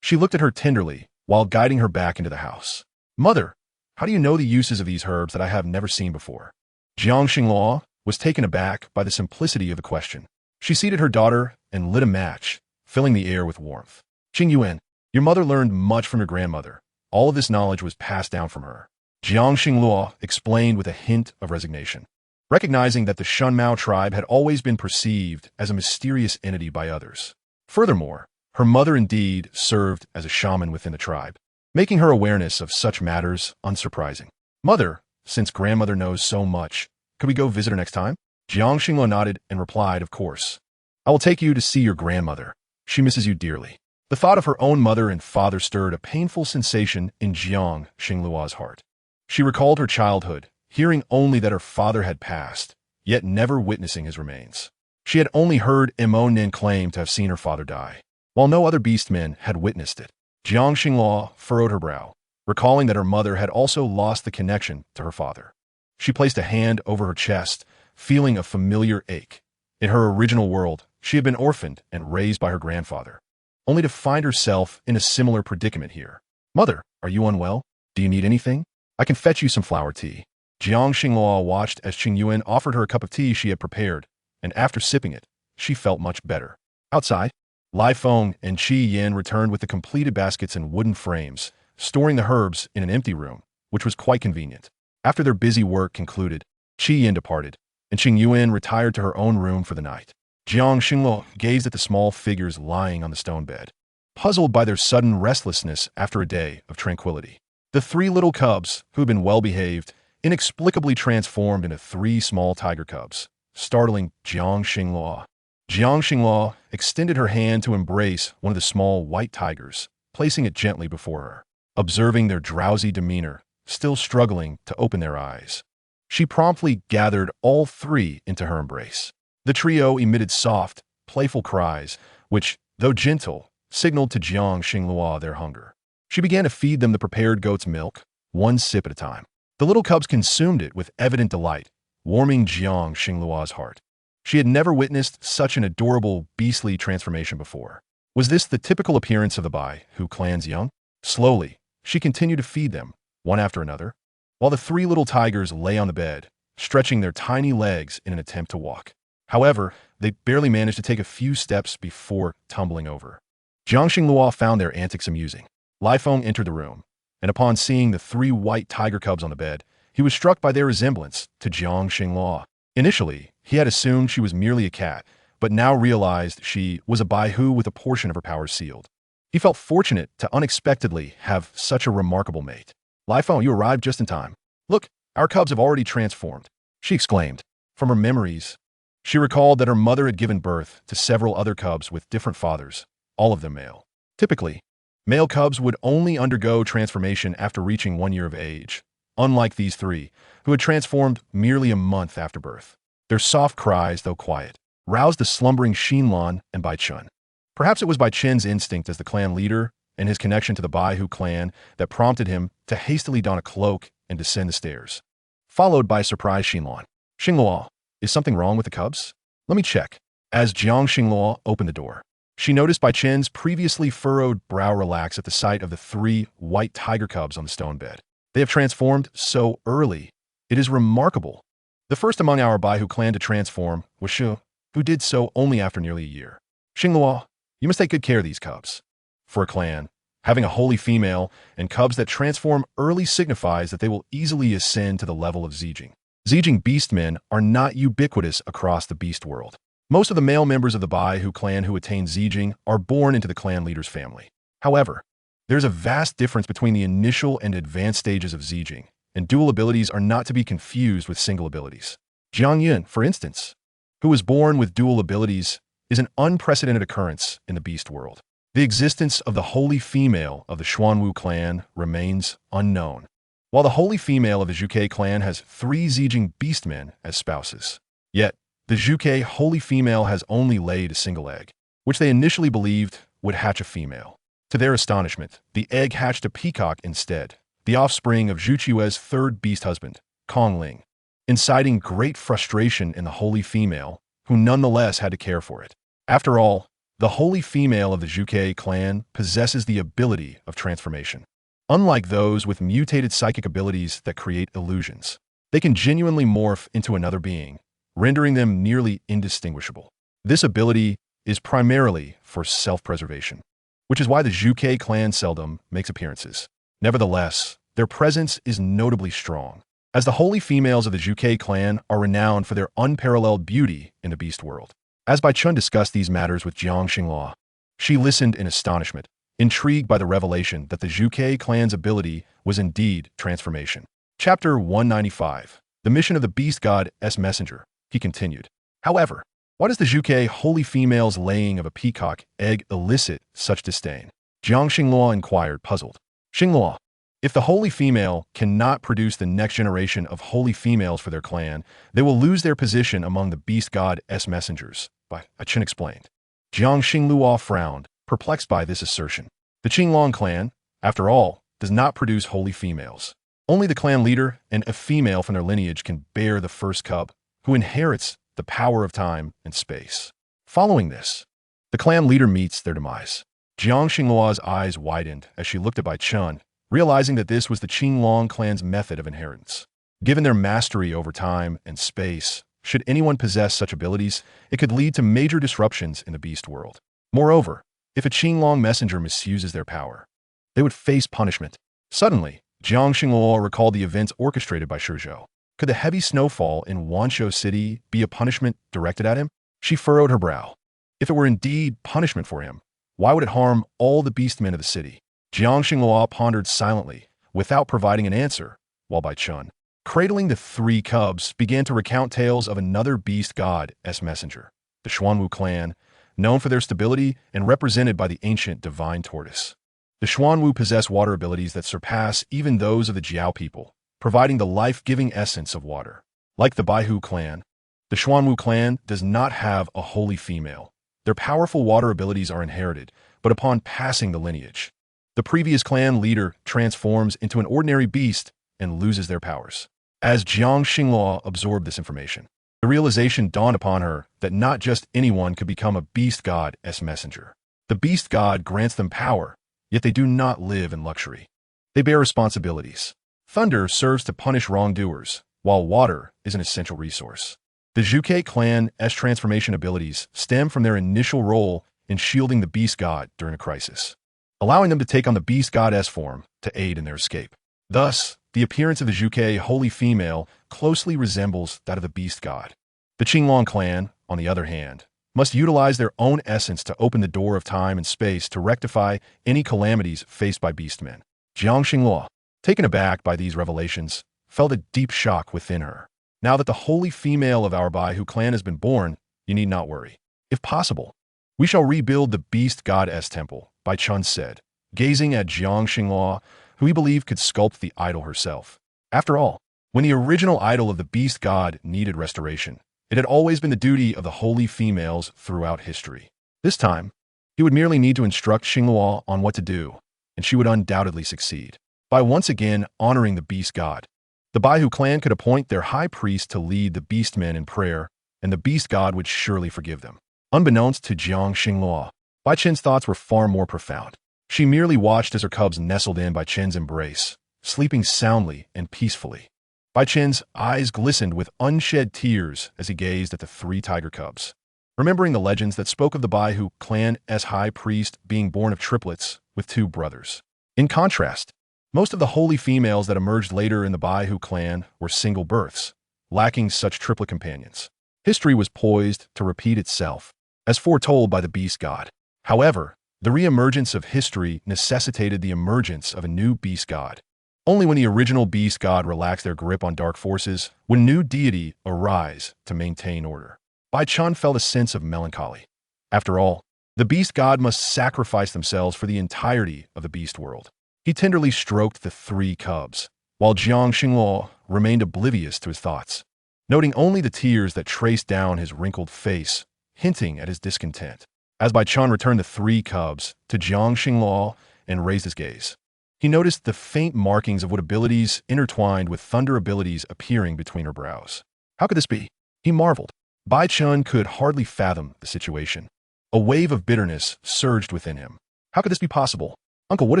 she looked at her tenderly while guiding her back into the house. "Mother, how do you know the uses of these herbs that I have never seen before?" Jiang Xingluo was taken aback by the simplicity of the question. She seated her daughter and lit a match, filling the air with warmth. Qingyuan, your mother learned much from your grandmother. All of this knowledge was passed down from her. Jiang Xingluo explained with a hint of resignation. Recognizing that the Shunmao tribe had always been perceived as a mysterious entity by others. Furthermore, her mother indeed served as a shaman within the tribe, making her awareness of such matters unsurprising. Mother, since grandmother knows so much, could we go visit her next time? Jiang Xingluo nodded and replied, of course. I will take you to see your grandmother. She misses you dearly. The thought of her own mother and father stirred a painful sensation in Jiang Xingluo's heart. She recalled her childhood, hearing only that her father had passed, yet never witnessing his remains. She had only heard Mo Nin claim to have seen her father die, while no other beastmen had witnessed it. Jiang Xingluo furrowed her brow, recalling that her mother had also lost the connection to her father. She placed a hand over her chest, feeling a familiar ache. In her original world, she had been orphaned and raised by her grandfather, only to find herself in a similar predicament here. Mother, are you unwell? Do you need anything? I can fetch you some flower tea. Jiang Xingluo watched as Qingyuan offered her a cup of tea she had prepared, and after sipping it, she felt much better. Outside, Lai Feng and Qi Yin returned with the completed baskets and wooden frames, storing the herbs in an empty room, which was quite convenient. After their busy work concluded, Qi Yin departed, and Qingyuan retired to her own room for the night. Jiang Xingluo gazed at the small figures lying on the stone bed, puzzled by their sudden restlessness after a day of tranquility. The three little cubs, who had been well-behaved, inexplicably transformed into three small tiger cubs, startling Jiang Xingluo. Jiang Xingluo extended her hand to embrace one of the small white tigers, placing it gently before her. Observing their drowsy demeanor, still struggling to open their eyes, she promptly gathered all three into her embrace. The trio emitted soft, playful cries, which, though gentle, signaled to Jiang Xingluo their hunger. She began to feed them the prepared goat's milk, one sip at a time. The little cubs consumed it with evident delight, warming Jiang Xingluo's heart. She had never witnessed such an adorable, beastly transformation before. Was this the typical appearance of the Bai Hu clan's young? Slowly, she continued to feed them, one after another, while the three little tigers lay on the bed, stretching their tiny legs in an attempt to walk. However, they barely managed to take a few steps before tumbling over. Jiang Xingluo found their antics amusing. Lai Feng entered the room, and upon seeing the three white tiger cubs on the bed, he was struck by their resemblance to Jiang Xingluo. Initially, he had assumed she was merely a cat, but now realized she was a Bai Hu with a portion of her powers sealed. He felt fortunate to unexpectedly have such a remarkable mate. Lai Feng, you arrived just in time. Look, our cubs have already transformed, she exclaimed. From her memories, she recalled that her mother had given birth to several other cubs with different fathers, all of them male. Typically, male cubs would only undergo transformation after reaching 1 year of age, unlike these three, who had transformed merely a month after birth. Their soft cries, though quiet, roused the slumbering Xinlan and Bai Chun. Perhaps it was Bai Chen's instinct as the clan leader and his connection to the Bai Hu clan that prompted him to hastily don a cloak and descend the stairs, followed by surprised Xinlan. Xingluo, is something wrong with the cubs? Let me check. As Jiang Xingluo opened the door, she noticed Bai Chen's previously furrowed brow relax at the sight of the three white tiger cubs on the stone bed. They have transformed so early. It is remarkable. The first among our Bai Hu clan to transform was Shu, who did so only after nearly a year. Xingluo, you must take good care of these cubs. For a clan, having a holy female and cubs that transform early signifies that they will easily ascend to the level of Zijing. Zijing beastmen are not ubiquitous across the beast world. Most of the male members of the Bai Hu clan who attain Zijing are born into the clan leader's family. However, there's a vast difference between the initial and advanced stages of Zijing, and dual abilities are not to be confused with single abilities. Jiang Yun, for instance, who was born with dual abilities, is an unprecedented occurrence in the beast world. The existence of the holy female of the Xuanwu clan remains unknown, while the holy female of the Zhuke clan has 3 Zijing beastmen as spouses. Yet, the Zhuke holy female has only laid a single egg, which they initially believed would hatch a female. To their astonishment, the egg hatched a peacock instead, the offspring of Zhu Qiue's 3rd beast husband, Kong Ling, inciting great frustration in the holy female, who nonetheless had to care for it. After all, the holy female of the Zhuke clan possesses the ability of transformation. Unlike those with mutated psychic abilities that create illusions, they can genuinely morph into another being, rendering them nearly indistinguishable. This ability is primarily for self-preservation, which is why the Zhuge clan seldom makes appearances. Nevertheless, their presence is notably strong, as the holy females of the Zhuge clan are renowned for their unparalleled beauty in the beast world. As Bai Chun discussed these matters with Jiang Xinghua, she listened in astonishment, intrigued by the revelation that the Zhuge clan's ability was indeed transformation. Chapter 195. The Mission of the Beast God's Messenger, he continued. However, why does the Zhuge holy female's laying of a peacock egg elicit such disdain? Jiang Xinghua inquired, puzzled. Xinghua, if the holy female cannot produce the next generation of holy females for their clan, they will lose their position among the beast god's messengers, Bai Chun explained. Jiang Xinghua frowned, perplexed by this assertion. The Qinglong clan, after all, does not produce holy females. Only the clan leader and a female from their lineage can bear the first cub, who inherits the power of time and space. Following this, the clan leader meets their demise. Jiang Xinghua's eyes widened as she looked at Bai Chun, realizing that this was the Qinglong clan's method of inheritance. Given their mastery over time and space, should anyone possess such abilities, it could lead to major disruptions in the beast world. Moreover, if a Qinglong messenger misuses their power, they would face punishment. Suddenly, Jiang Xinghua recalled the events orchestrated by Shizhou. Could the heavy snowfall in Wanshou City be a punishment directed at him? She furrowed her brow. If it were indeed punishment for him, why would it harm all the beastmen of the city? Jiang Xinghua pondered silently, without providing an answer, while Bai Chun, cradling the three cubs, began to recount tales of another beast god's messenger, the Xuanwu clan, known for their stability and represented by the ancient divine tortoise. The Xuanwu possess water abilities that surpass even those of the Jiao people, providing the life-giving essence of water. Like the Baihu clan, the Xuanwu clan does not have a holy female. Their powerful water abilities are inherited, but upon passing the lineage, the previous clan leader transforms into an ordinary beast and loses their powers. As Jiang Xinghua absorbed this information, the realization dawned upon her that not just anyone could become a beast god's messenger. The beast god grants them power, yet they do not live in luxury. They bear responsibilities. Thunder serves to punish wrongdoers, while water is an essential resource. The Zhuge clan's transformation abilities stem from their initial role in shielding the beast god during a crisis, allowing them to take on the beast god's form to aid in their escape. Thus, the appearance of the Zhuge holy female closely resembles that of the beast god. The Qinglong clan, on the other hand, must utilize their own essence to open the door of time and space to rectify any calamities faced by beastmen. Jiang Xinghua, taken aback by these revelations, felt a deep shock within her. Now that the holy female of our Baihu clan has been born, you need not worry. If possible, we shall rebuild the beast god's temple, Bai Chun said, gazing at Jiang Xinghua, who he believed could sculpt the idol herself. After all, when the original idol of the beast god needed restoration, it had always been the duty of the holy females throughout history. This time, he would merely need to instruct Xinghua on what to do, and she would undoubtedly succeed. By once again honoring the beast god, the Baihu clan could appoint their high priest to lead the beastmen in prayer, and the beast god would surely forgive them. Unbeknownst to Jiang Xinghua, Bai Chen's thoughts were far more profound. She merely watched as her cubs nestled in Bai Chen's embrace, sleeping soundly and peacefully. Bai Chen's eyes glistened with unshed tears as he gazed at the three tiger cubs, remembering the legends that spoke of the Baihu clan's high priest being born of triplets with two brothers. In contrast, most of the holy females that emerged later in the Baihu clan were single births, lacking such triplet companions. History was poised to repeat itself, as foretold by the beast god. However, the re-emergence of history necessitated the emergence of a new beast god. Only when the original beast god relaxed their grip on dark forces would a new deity arise to maintain order. Bai Chun felt a sense of melancholy. After all, the beast god must sacrifice themselves for the entirety of the beast world. He tenderly stroked the three cubs, while Jiang Xinghua remained oblivious to his thoughts, noting only the tears that traced down his wrinkled face, hinting at his discontent. As Bai Chun returned the three cubs to Jiang Xinghua and raised his gaze, he noticed the faint markings of wood abilities intertwined with thunder abilities appearing between her brows. How could this be? He marveled. Bai Chun could hardly fathom the situation. A wave of bitterness surged within him. How could this be possible? Uncle, what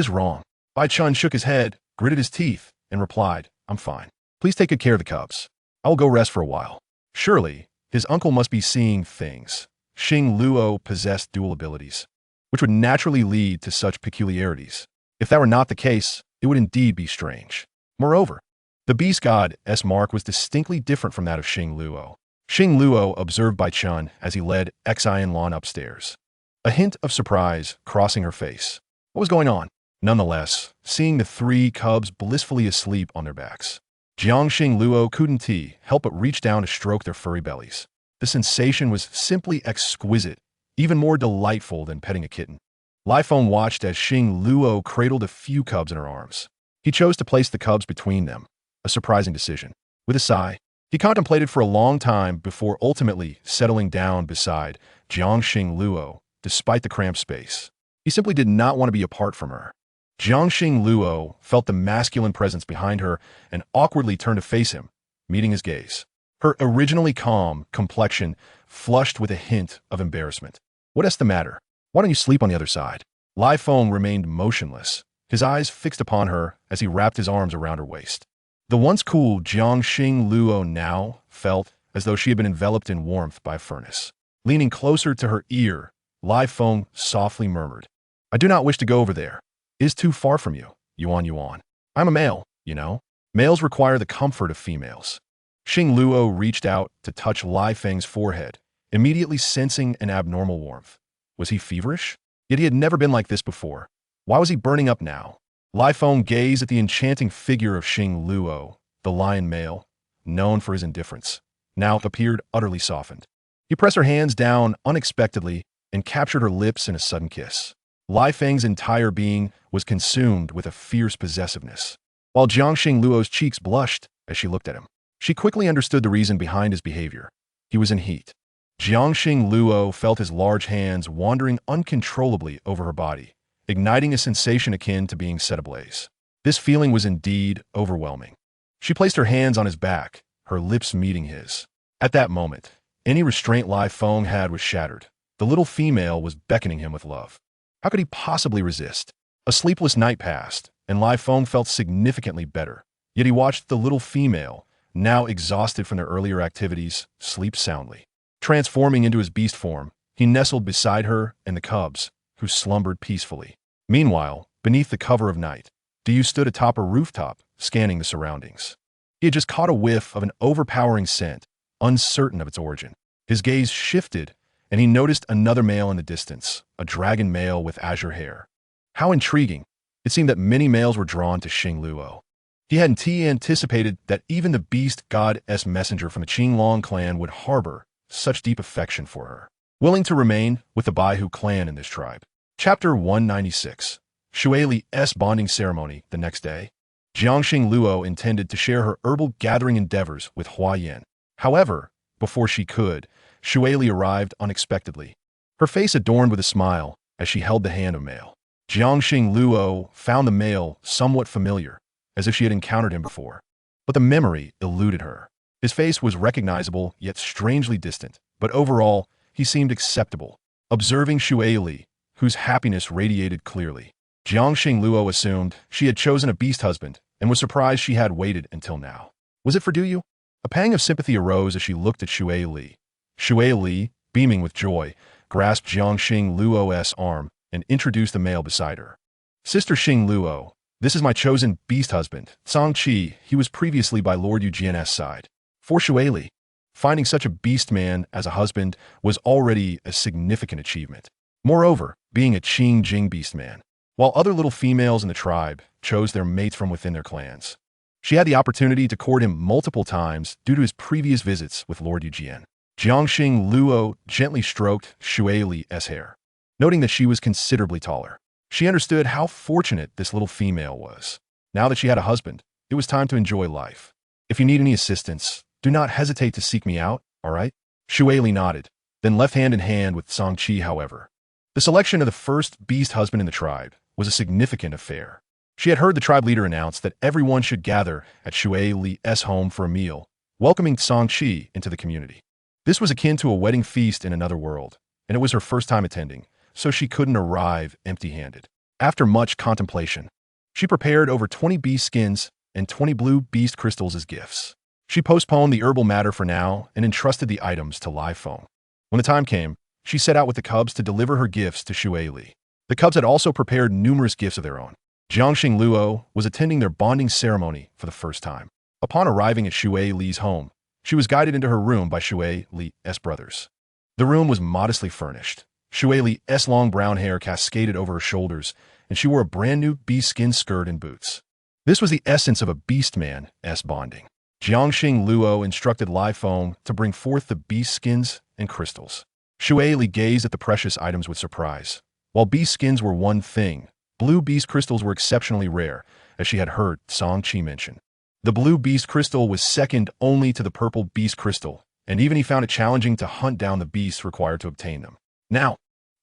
is wrong? Bai Chun shook his head, gritted his teeth, and replied, I'm fine. Please take good care of the cubs. I will go rest for a while. Surely, His uncle must be seeing things. Xing Luo possessed dual abilities, which would naturally lead to such peculiarities. If that were not the case, it would indeed be strange. Moreover, the beast god's mark was distinctly different from that of Xing Luo. Xing Luo observed Bai Chun as he led Xian Lan upstairs, a hint of surprise crossing her face. What was going on? Nonetheless, seeing the three cubs blissfully asleep on their backs, Jiang Xing Luo couldn't help but reach down to stroke their furry bellies. The sensation was simply exquisite, even more delightful than petting a kitten. Lai Feng watched as Xing Luo cradled a few cubs in her arms. He chose to place the cubs between them, a surprising decision. With a sigh, he contemplated for a long time before ultimately settling down beside Jiang Xing Luo, despite the cramped space. He simply did not want to be apart from her. Jiang Xing Luo felt the masculine presence behind her and awkwardly turned to face him, meeting his gaze. Her originally calm complexion flushed with a hint of embarrassment. What's the matter? Why don't you sleep on the other side? Lai Feng remained motionless, his eyes fixed upon her as he wrapped his arms around her waist. The once cool Jiang Xing Luo now felt as though she had been enveloped in warmth by a furnace. Leaning closer to her ear, Lai Feng softly murmured, I do not wish to go over there. It is too far from you, Yuan. I'm a male, you know. Males require the comfort of females. Xing Luo reached out to touch Lai Feng's forehead, immediately sensing an abnormal warmth. Was he feverish? Yet he had never been like this before. Why was he burning up now? Lai Feng gazed at the enchanting figure of Xing Luo, the lion male, known for his indifference, now appeared utterly softened. He pressed her hands down unexpectedly and captured her lips in a sudden kiss. Lai Feng's entire being was consumed with a fierce possessiveness. While Jiang Xing Luo's cheeks blushed as she looked at him, she quickly understood the reason behind his behavior. He was in heat. Jiang Xing Luo felt his large hands wandering uncontrollably over her body, igniting a sensation akin to being set ablaze. This feeling was indeed overwhelming. She placed her hands on his back, her lips meeting his. At that moment, any restraint Lai Feng had was shattered. The little female was beckoning him with love. How could he possibly resist? A sleepless night passed, and Lai Feng felt significantly better. Yet he watched the little female, now exhausted from their earlier activities, sleep soundly. Transforming into his beast form, he nestled beside her and the cubs, who slumbered peacefully. Meanwhile, beneath the cover of night, Diyu stood atop a rooftop, scanning the surroundings. He had just caught a whiff of an overpowering scent, uncertain of its origin. His gaze shifted, and he noticed another male in the distance, a dragon male with azure hair. How intriguing! It seemed that many males were drawn to Xing Luo. He hadn't anticipated that even the beast god's messenger from the Qinglong clan would harbor such deep affection for her, willing to remain with the Baihu clan in this tribe. Chapter 196. Shui Li's bonding ceremony the next day. Jiang Xing Luo intended to share her herbal gathering endeavors with Hua Yin. However, before she could, Shui Li arrived unexpectedly, her face adorned with a smile as she held the hand of male. Jiang Xing Luo found the male somewhat familiar, as if she had encountered him before. But the memory eluded her. His face was recognizable yet strangely distant, but overall, he seemed acceptable. Observing Shui Li, whose happiness radiated clearly, Jiang Xing Luo assumed she had chosen a beast husband and was surprised she had waited until now. Was it for Duyu? A pang of sympathy arose as she looked at Shui Li. Shui Li, beaming with joy, grasped Jiang Xing Luo's arm and introduced the male beside her. Sister Xing Luo, this is my chosen beast husband, Song Qi. He was previously by Lord Eugene's side. For Shui Li, finding such a beast man as a husband was already a significant achievement. Moreover, being a Qing Jing beast man, while other little females in the tribe chose their mates from within their clans, she had the opportunity to court him multiple times due to his previous visits with Lord Eugene. Jiang Xing Luo gently stroked Shui Li's hair, noting that she was considerably taller. She understood how fortunate this little female was. Now that she had a husband, it was time to enjoy life. If you need any assistance, do not hesitate to seek me out, all right? Shui Li nodded, then left hand in hand with Song Qi, however. The selection of the first beast husband in the tribe was a significant affair. She had heard the tribe leader announce that everyone should gather at Shui Li's home for a meal, welcoming Song Qi into the community. This was akin to a wedding feast in another world, and it was her first time attending, so she couldn't arrive empty-handed. After much contemplation, she prepared over 20 beast skins and 20 blue beast crystals as gifts. She postponed the herbal matter for now and entrusted the items to Li Feng. When the time came, she set out with the cubs to deliver her gifts to Shui Li. The cubs had also prepared numerous gifts of their own. Jiangxing Luo was attending their bonding ceremony for the first time. Upon arriving at Shui Li's home, she was guided into her room by Shui Li's brothers. The room was modestly furnished. Shui Li's long brown hair cascaded over her shoulders, and she wore a brand-new beast-skin skirt and boots. This was the essence of a beastman's bonding. Jiangxing Luo instructed Li Feng to bring forth the beast skins and crystals. Shui Li gazed at the precious items with surprise. While beast skins were one thing, blue beast crystals were exceptionally rare, as she had heard Song Qi mention. The blue beast crystal was second only to the purple beast crystal, and even he found it challenging to hunt down the beasts required to obtain them. Now,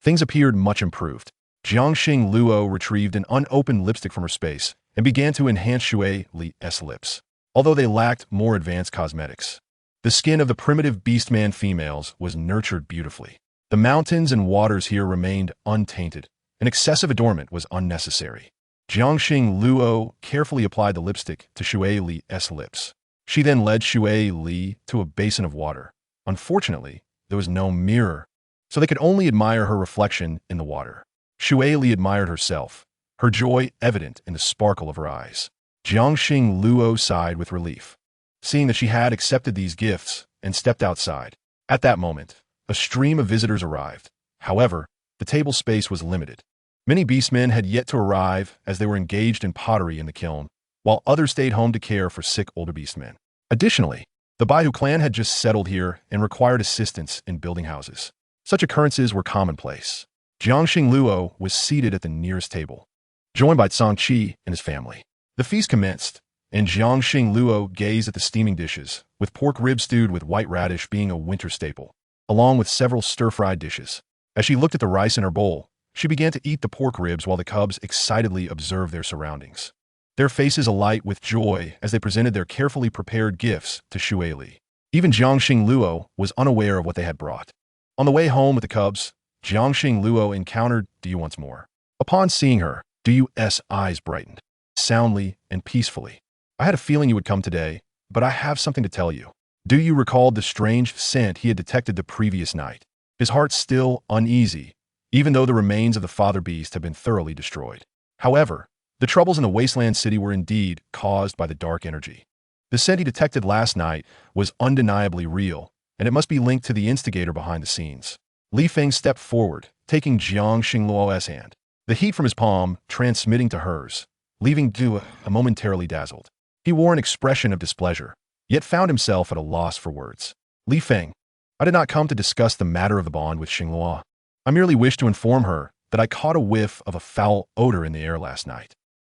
things appeared much improved. Jiangxing Luo retrieved an unopened lipstick from her space and began to enhance Shui Li's lips, although they lacked more advanced cosmetics. The skin of the primitive beastman females was nurtured beautifully. The mountains and waters here remained untainted, and excessive adornment was unnecessary. Jiangxing Luo carefully applied the lipstick to Shui Li's lips. She then led Shui Li to a basin of water. Unfortunately, there was no mirror, so they could only admire her reflection in the water. Shui Li admired herself, her joy evident in the sparkle of her eyes. Jiangxing Luo sighed with relief, seeing that she had accepted these gifts and stepped outside. At that moment, a stream of visitors arrived. However, the table space was limited. Many beastmen had yet to arrive as they were engaged in pottery in the kiln, while others stayed home to care for sick older beastmen. Additionally, the Baihu clan had just settled here and required assistance in building houses. Such occurrences were commonplace. Jiangxing Luo was seated at the nearest table, joined by Song Qi and his family. The feast commenced, and Jiangxing Luo gazed at the steaming dishes, with pork ribs stewed with white radish being a winter staple, along with several stir-fried dishes. As she looked at the rice in her bowl, she began to eat the pork ribs while the cubs excitedly observed their surroundings, their faces alight with joy as they presented their carefully prepared gifts to Shui Li. Even Jiangxing Luo was unaware of what they had brought. On the way home with the cubs, Jiangxing Luo encountered Du once more. Upon seeing her, Du's eyes brightened, soundly and peacefully. I had a feeling you would come today, but I have something to tell you. Du recalled the strange scent he had detected the previous night, his heart still uneasy, even though the remains of the father beast had been thoroughly destroyed. However, the troubles in the wasteland city were indeed caused by the dark energy. The scent he detected last night was undeniably real, and it must be linked to the instigator behind the scenes. Li Feng stepped forward, taking Jiangxing Luo's hand, the heat from his palm transmitting to hers, leaving Du momentarily dazzled. He wore an expression of displeasure, yet found himself at a loss for words. Li Feng, I did not come to discuss the matter of the bond with Xingluo. I merely wished to inform her that I caught a whiff of a foul odor in the air last night.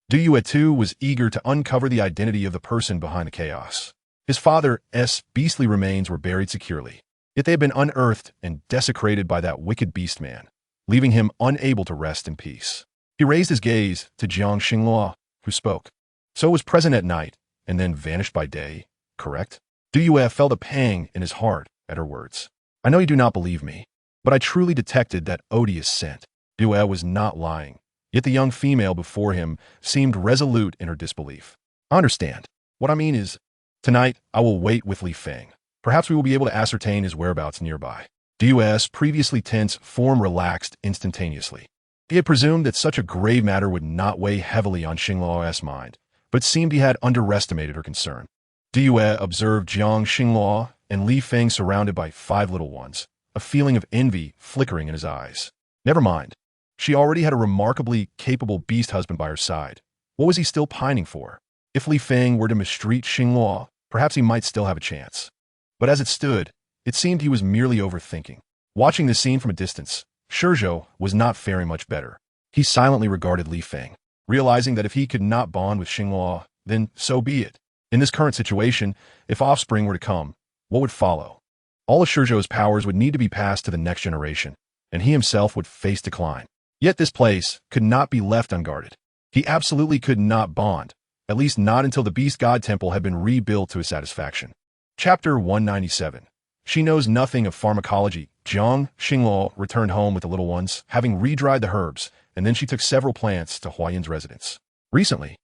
Du too was eager to uncover the identity of the person behind the chaos. His father's beastly remains were buried securely, yet they had been unearthed and desecrated by that wicked beastman, leaving him unable to rest in peace. He raised his gaze to Jiangxing Luo, who spoke. So was present at night, and then vanished by day, correct? Du felt a pang in his heart at her words. I know you do not believe me, but I truly detected that odious scent. Du was not lying, yet the young female before him seemed resolute in her disbelief. I understand. What I mean is, tonight I will wait with Li Feng. Perhaps we will be able to ascertain his whereabouts nearby. Du's previously tense form relaxed instantaneously. He had presumed that such a grave matter would not weigh heavily on Xingluo's mind, but it seemed he had underestimated her concern. Du observed Jiangxing Luo and Li Feng surrounded by 5 little ones, a feeling of envy flickering in his eyes. Never mind. She already had a remarkably capable beast husband by her side. What was he still pining for? If Li Feng were to mistreat Xingluo, perhaps he might still have a chance. But as it stood, it seemed he was merely overthinking. Watching this scene from a distance, Shizhou was not faring much better. He silently regarded Li Feng, realizing that if he could not bond with Xingluo, then so be it. In this current situation, if offspring were to come, what would follow? All of Shizhou's powers would need to be passed to the next generation, and he himself would face decline. Yet this place could not be left unguarded. He absolutely could not bond, at least not until the Beast God Temple had been rebuilt to his satisfaction. Chapter 197. She knows nothing of pharmacology. Jiangxing Luo returned home with the little ones, having re-dried the herbs, and then she took several plants to Huayan's residence. Recently,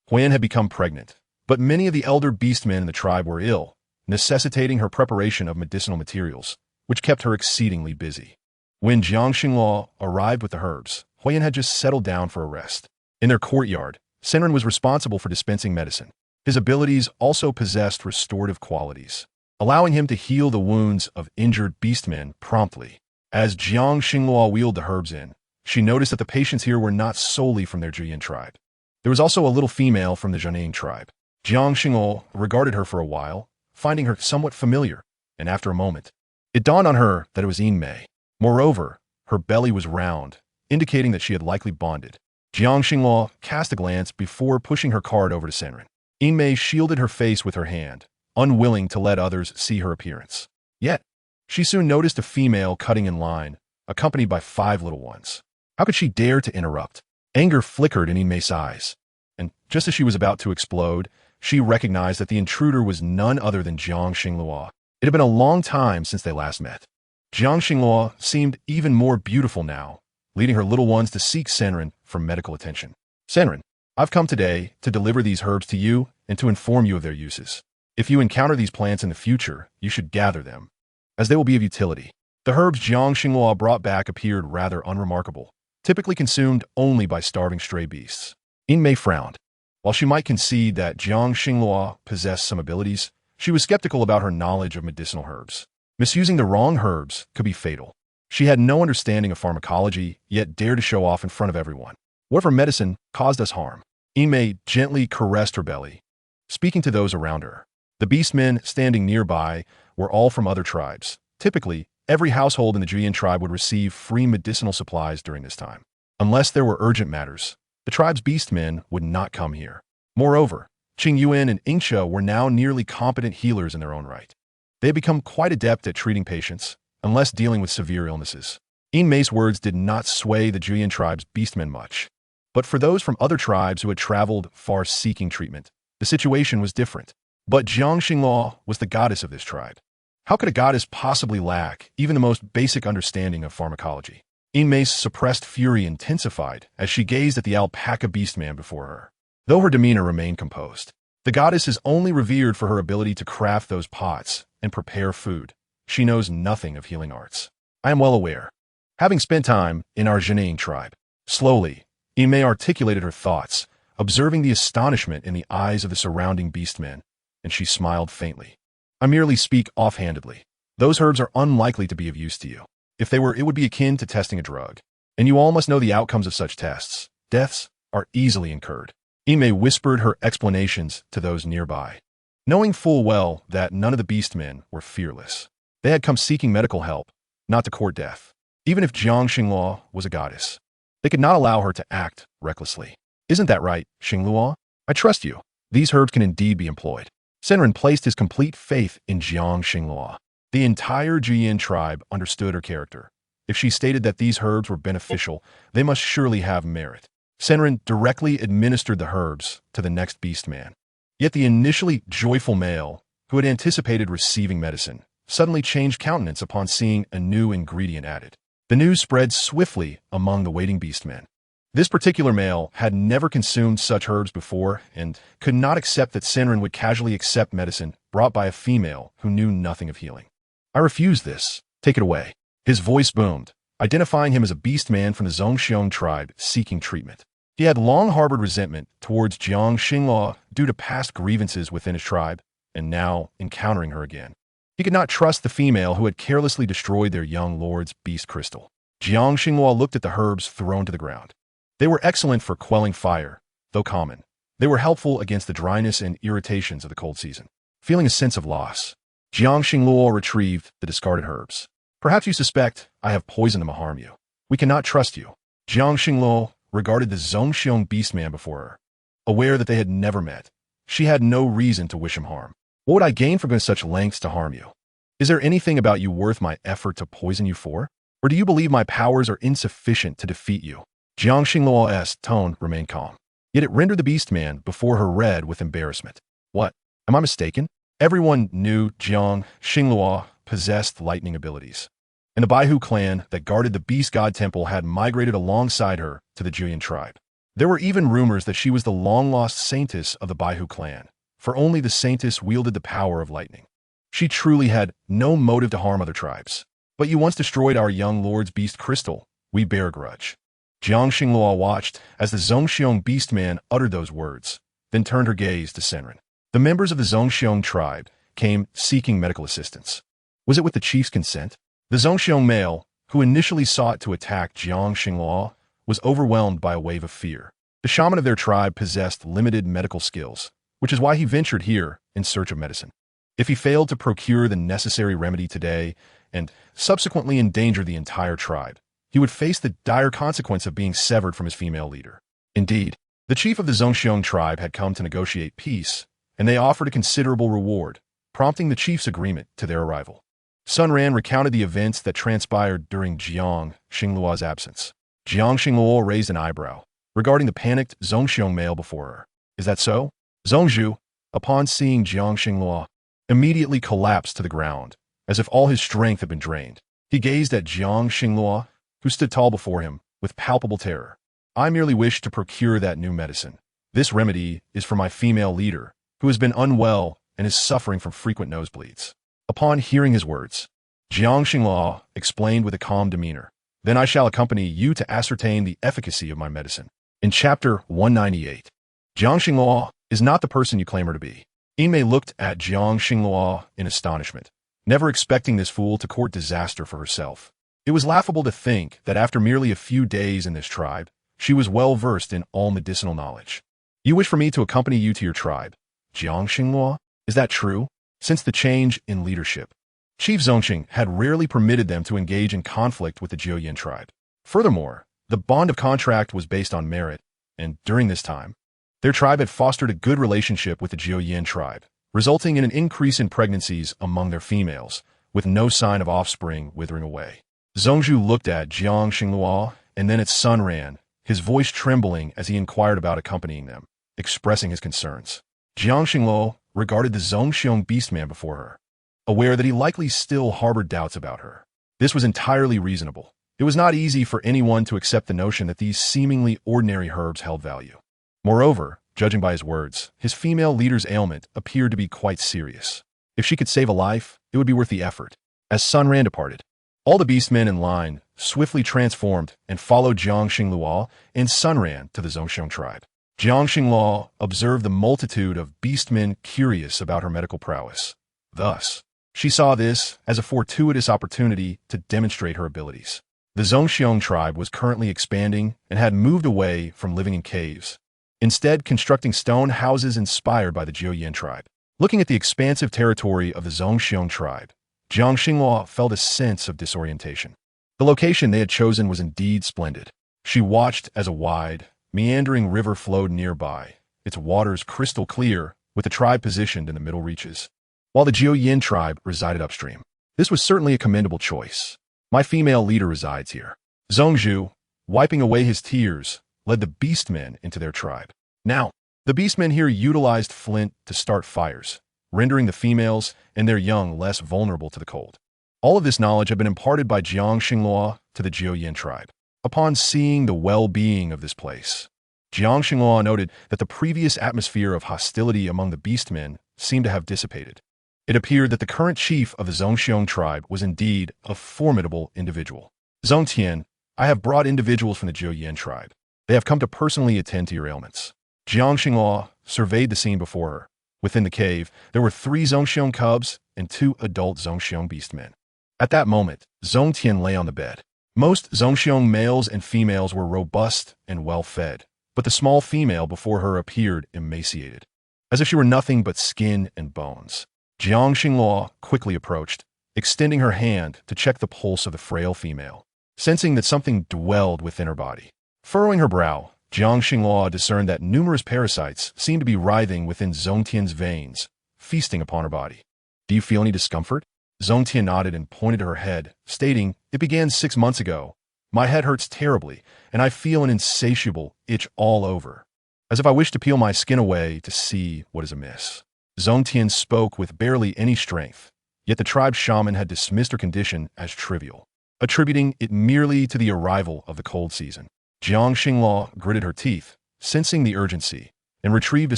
Huayan had become pregnant, but many of the elder beastmen in the tribe were ill, necessitating her preparation of medicinal materials, which kept her exceedingly busy. When Jiang Xingluo arrived with the herbs, Huiyan had just settled down for a rest. In their courtyard, Senran was responsible for dispensing medicine. His abilities also possessed restorative qualities, allowing him to heal the wounds of injured beastmen promptly. As Jiang Xingluo wheeled the herbs in, she noticed that the patients here were not solely from their Juyin tribe. There was also a little female from the Zhening tribe. Jiang Xingluo regarded her for a while, finding her somewhat familiar, and after a moment, it dawned on her that it was Yin Mei. Moreover, her belly was round, indicating that she had likely bonded. Jiang Xingluo cast a glance before pushing her card over to Senran. Yin Mei shielded her face with her hand, unwilling to let others see her appearance. Yet, she soon noticed a female cutting in line, accompanied by 5 little ones. How could she dare to interrupt? Anger flickered in Yin Mei's eyes, and just as she was about to explode, she recognized that the intruder was none other than Jiang Xingluo. It had been a long time since they last met. Jiang Xingluo seemed even more beautiful now, leading her little ones to seek Senran for medical attention. Senran, I've come today to deliver these herbs to you and to inform you of their uses. If you encounter these plants in the future, you should gather them, as they will be of utility. The herbs Jiang Xingluo brought back appeared rather unremarkable, typically consumed only by starving stray beasts. Yin Mei frowned. While she might concede that Jiang Xingluo possessed some abilities, she was skeptical about her knowledge of medicinal herbs. Misusing the wrong herbs could be fatal. She had no understanding of pharmacology, yet dared to show off in front of everyone. What if her medicine caused us harm? Yin Mei gently caressed her belly, speaking to those around her. The beastmen standing nearby were all from other tribes. Typically, every household in the Juyin tribe would receive free medicinal supplies during this time. Unless there were urgent matters, the tribe's beastmen would not come here. Moreover, Qing Yuan and Ingxia were now nearly competent healers in their own right. They had become quite adept at treating patients, unless dealing with severe illnesses. Yin Mei's words did not sway the Juyin tribe's beastmen much. But for those from other tribes who had traveled far seeking treatment, the situation was different. But Jiang Xingluo was the goddess of this tribe. How could a goddess possibly lack even the most basic understanding of pharmacology? Yin Mei's suppressed fury intensified as she gazed at the alpaca beastman before her. Though her demeanor remained composed, the goddess is only revered for her ability to craft those pots and prepare food. She knows nothing of healing arts. I am well aware. Having spent time in our Zhening tribe, slowly, Yin Mei articulated her thoughts, observing the astonishment in the eyes of the surrounding beastmen, and she smiled faintly. I merely speak offhandedly. Those herbs are unlikely to be of use to you. If they were, it would be akin to testing a drug. And you all must know the outcomes of such tests. Deaths are easily incurred. Yin Mei whispered her explanations to those nearby, knowing full well that none of the beastmen were fearless. They had come seeking medical help, not to court death. Even if Jiang Xingluo was a goddess, they could not allow her to act recklessly. Isn't that right, Xingluo? I trust you. These herbs can indeed be employed. Senran placed his complete faith in Jiang Xingluo. The entire Juyin tribe understood her character. If she stated that these herbs were beneficial, they must surely have merit. Senran directly administered the herbs to the next beastman. Yet the initially joyful male, who had anticipated receiving medicine, suddenly changed countenance upon seeing a new ingredient added. The news spread swiftly among the waiting beastmen. This particular male had never consumed such herbs before and could not accept that Senran would casually accept medicine brought by a female who knew nothing of healing. I refuse this. Take it away. His voice boomed, identifying him as a beastman from the Zhongxiong tribe seeking treatment. He had long harbored resentment towards Jiang Xingluo due to past grievances within his tribe, and now encountering her again. He could not trust the female who had carelessly destroyed their young lord's beast crystal. Jiang Xingluo looked at the herbs thrown to the ground. They were excellent for quelling fire, though common. They were helpful against the dryness and irritations of the cold season. Feeling a sense of loss, Jiang Xingluo retrieved the discarded herbs. Perhaps you suspect I have poisoned them to harm you. We cannot trust you. Jiang Xingluo regarded the Zhongxiong beastman before her. Aware that they had never met, she had no reason to wish him harm. What would I gain from going to such lengths to harm you? Is there anything about you worth my effort to poison you for? Or do you believe my powers are insufficient to defeat you? Jiang Xingluo's tone remained calm. Yet it rendered the beastman before her red with embarrassment. What? Am I mistaken? Everyone knew Jiang Xingluo possessed lightning abilities, and the Baihu clan that guarded the Beast God Temple had migrated alongside her to the Juyin tribe. There were even rumors that she was the long-lost saintess of the Baihu clan, for only the saintess wielded the power of lightning. She truly had no motive to harm other tribes. But you once destroyed our young lord's beast crystal. We bear a grudge. Jiang Xinghua watched as the Zhongxiong beastman uttered those words, then turned her gaze to Senran. The members of the Zhongxiong tribe came seeking medical assistance. Was it with the chief's consent? The Zhongxiong male, who initially sought to attack Jiang Xinghua, was overwhelmed by a wave of fear. The shaman of their tribe possessed limited medical skills, which is why he ventured here in search of medicine. If he failed to procure the necessary remedy today and subsequently endanger the entire tribe, he would face the dire consequence of being severed from his female leader. Indeed, the chief of the Zhongxiong tribe had come to negotiate peace, and they offered a considerable reward, prompting the chief's agreement to their arrival. Sun Ran recounted the events that transpired during Jiang Xingluo's absence. Jiang Xingluo raised an eyebrow, regarding the panicked Zhongxiong male before her. Is that so? Zhongzhu, upon seeing Jiang Xingluo, immediately collapsed to the ground, as if all his strength had been drained. He gazed at Jiang Xingluo, who stood tall before him, with palpable terror. I merely wish to procure that new medicine. This remedy is for my female leader, who has been unwell and is suffering from frequent nosebleeds. Upon hearing his words, Jiang Xingluo explained with a calm demeanor, Then I shall accompany you to ascertain the efficacy of my medicine. In Chapter 198, Jiang Xingluo is not the person you claim her to be. Yinmei looked at Jiang Xingluo in astonishment, never expecting this fool to court disaster for herself. It was laughable to think that after merely a few days in this tribe, she was well versed in all medicinal knowledge. You wish for me to accompany you to your tribe, Jiang Xingluo? Is that true? Since the change in leadership, Chief Zhongxing had rarely permitted them to engage in conflict with the Jiuyin tribe. Furthermore, the bond of contract was based on merit, and during this time, their tribe had fostered a good relationship with the Jiuyin tribe, resulting in an increase in pregnancies among their females, with no sign of offspring withering away. Zhongzhu looked at Jiang Xingluo and then at Sun Ran, his voice trembling as he inquired about accompanying them, expressing his concerns. Jiang Xingluo regarded the Zhongxiong beastman before her, aware that he likely still harbored doubts about her. This was entirely reasonable. It was not easy for anyone to accept the notion that these seemingly ordinary herbs held value. Moreover, judging by his words, his female leader's ailment appeared to be quite serious. If she could save a life, it would be worth the effort. As Sun Ran departed, all the beastmen in line swiftly transformed and followed Jiang Xingluo and Sun Ran to the Zhongxiong tribe. Jiang Xingluo observed the multitude of beastmen curious about her medical prowess. Thus, she saw this as a fortuitous opportunity to demonstrate her abilities. The Zhongxiong tribe was currently expanding and had moved away from living in caves, instead constructing stone houses inspired by the Jiuyin tribe. Looking at the expansive territory of the Zhongxiong tribe, Jiang Xingluo felt a sense of disorientation. The location they had chosen was indeed splendid. She watched as a wide, meandering river flowed nearby, its waters crystal clear, with the tribe positioned in the middle reaches, while the Jiuyin tribe resided upstream. This was certainly a commendable choice. My female leader resides here. Zhongzhu, wiping away his tears, led the beastmen into their tribe. Now, the beastmen here utilized flint to start fires, rendering the females and their young less vulnerable to the cold. All of this knowledge had been imparted by Jiang Xingluo to the Jiuyin tribe. Upon seeing the well-being of this place, Jiang Xingluo noted that the previous atmosphere of hostility among the beastmen seemed to have dissipated. It appeared that the current chief of the Zhongxiong tribe was indeed a formidable individual. Zhongtian, I have brought individuals from the Jiuyin tribe. They have come to personally attend to your ailments. Jiang Xingluo surveyed the scene before her. Within the cave, there were 3 Zhongxiong cubs and 2 adult Zhongxiong beastmen. At that moment, Zhongtian lay on the bed. Most Zhongxiong males and females were robust and well-fed, but the small female before her appeared emaciated, as if she were nothing but skin and bones. Jiang Xingluo quickly approached, extending her hand to check the pulse of the frail female, sensing that something dwelled within her body. Furrowing her brow, Jiang Xingluo discerned that numerous parasites seemed to be writhing within Zhongtian's veins, feasting upon her body. Do you feel any discomfort? Zhongtian nodded and pointed to her head, stating, It began 6 months ago. My head hurts terribly, and I feel an insatiable itch all over, as if I wish to peel my skin away to see what is amiss. Zhongtian spoke with barely any strength, yet the tribe shaman had dismissed her condition as trivial, attributing it merely to the arrival of the cold season. Jiang Xingluo gritted her teeth, sensing the urgency, and retrieved a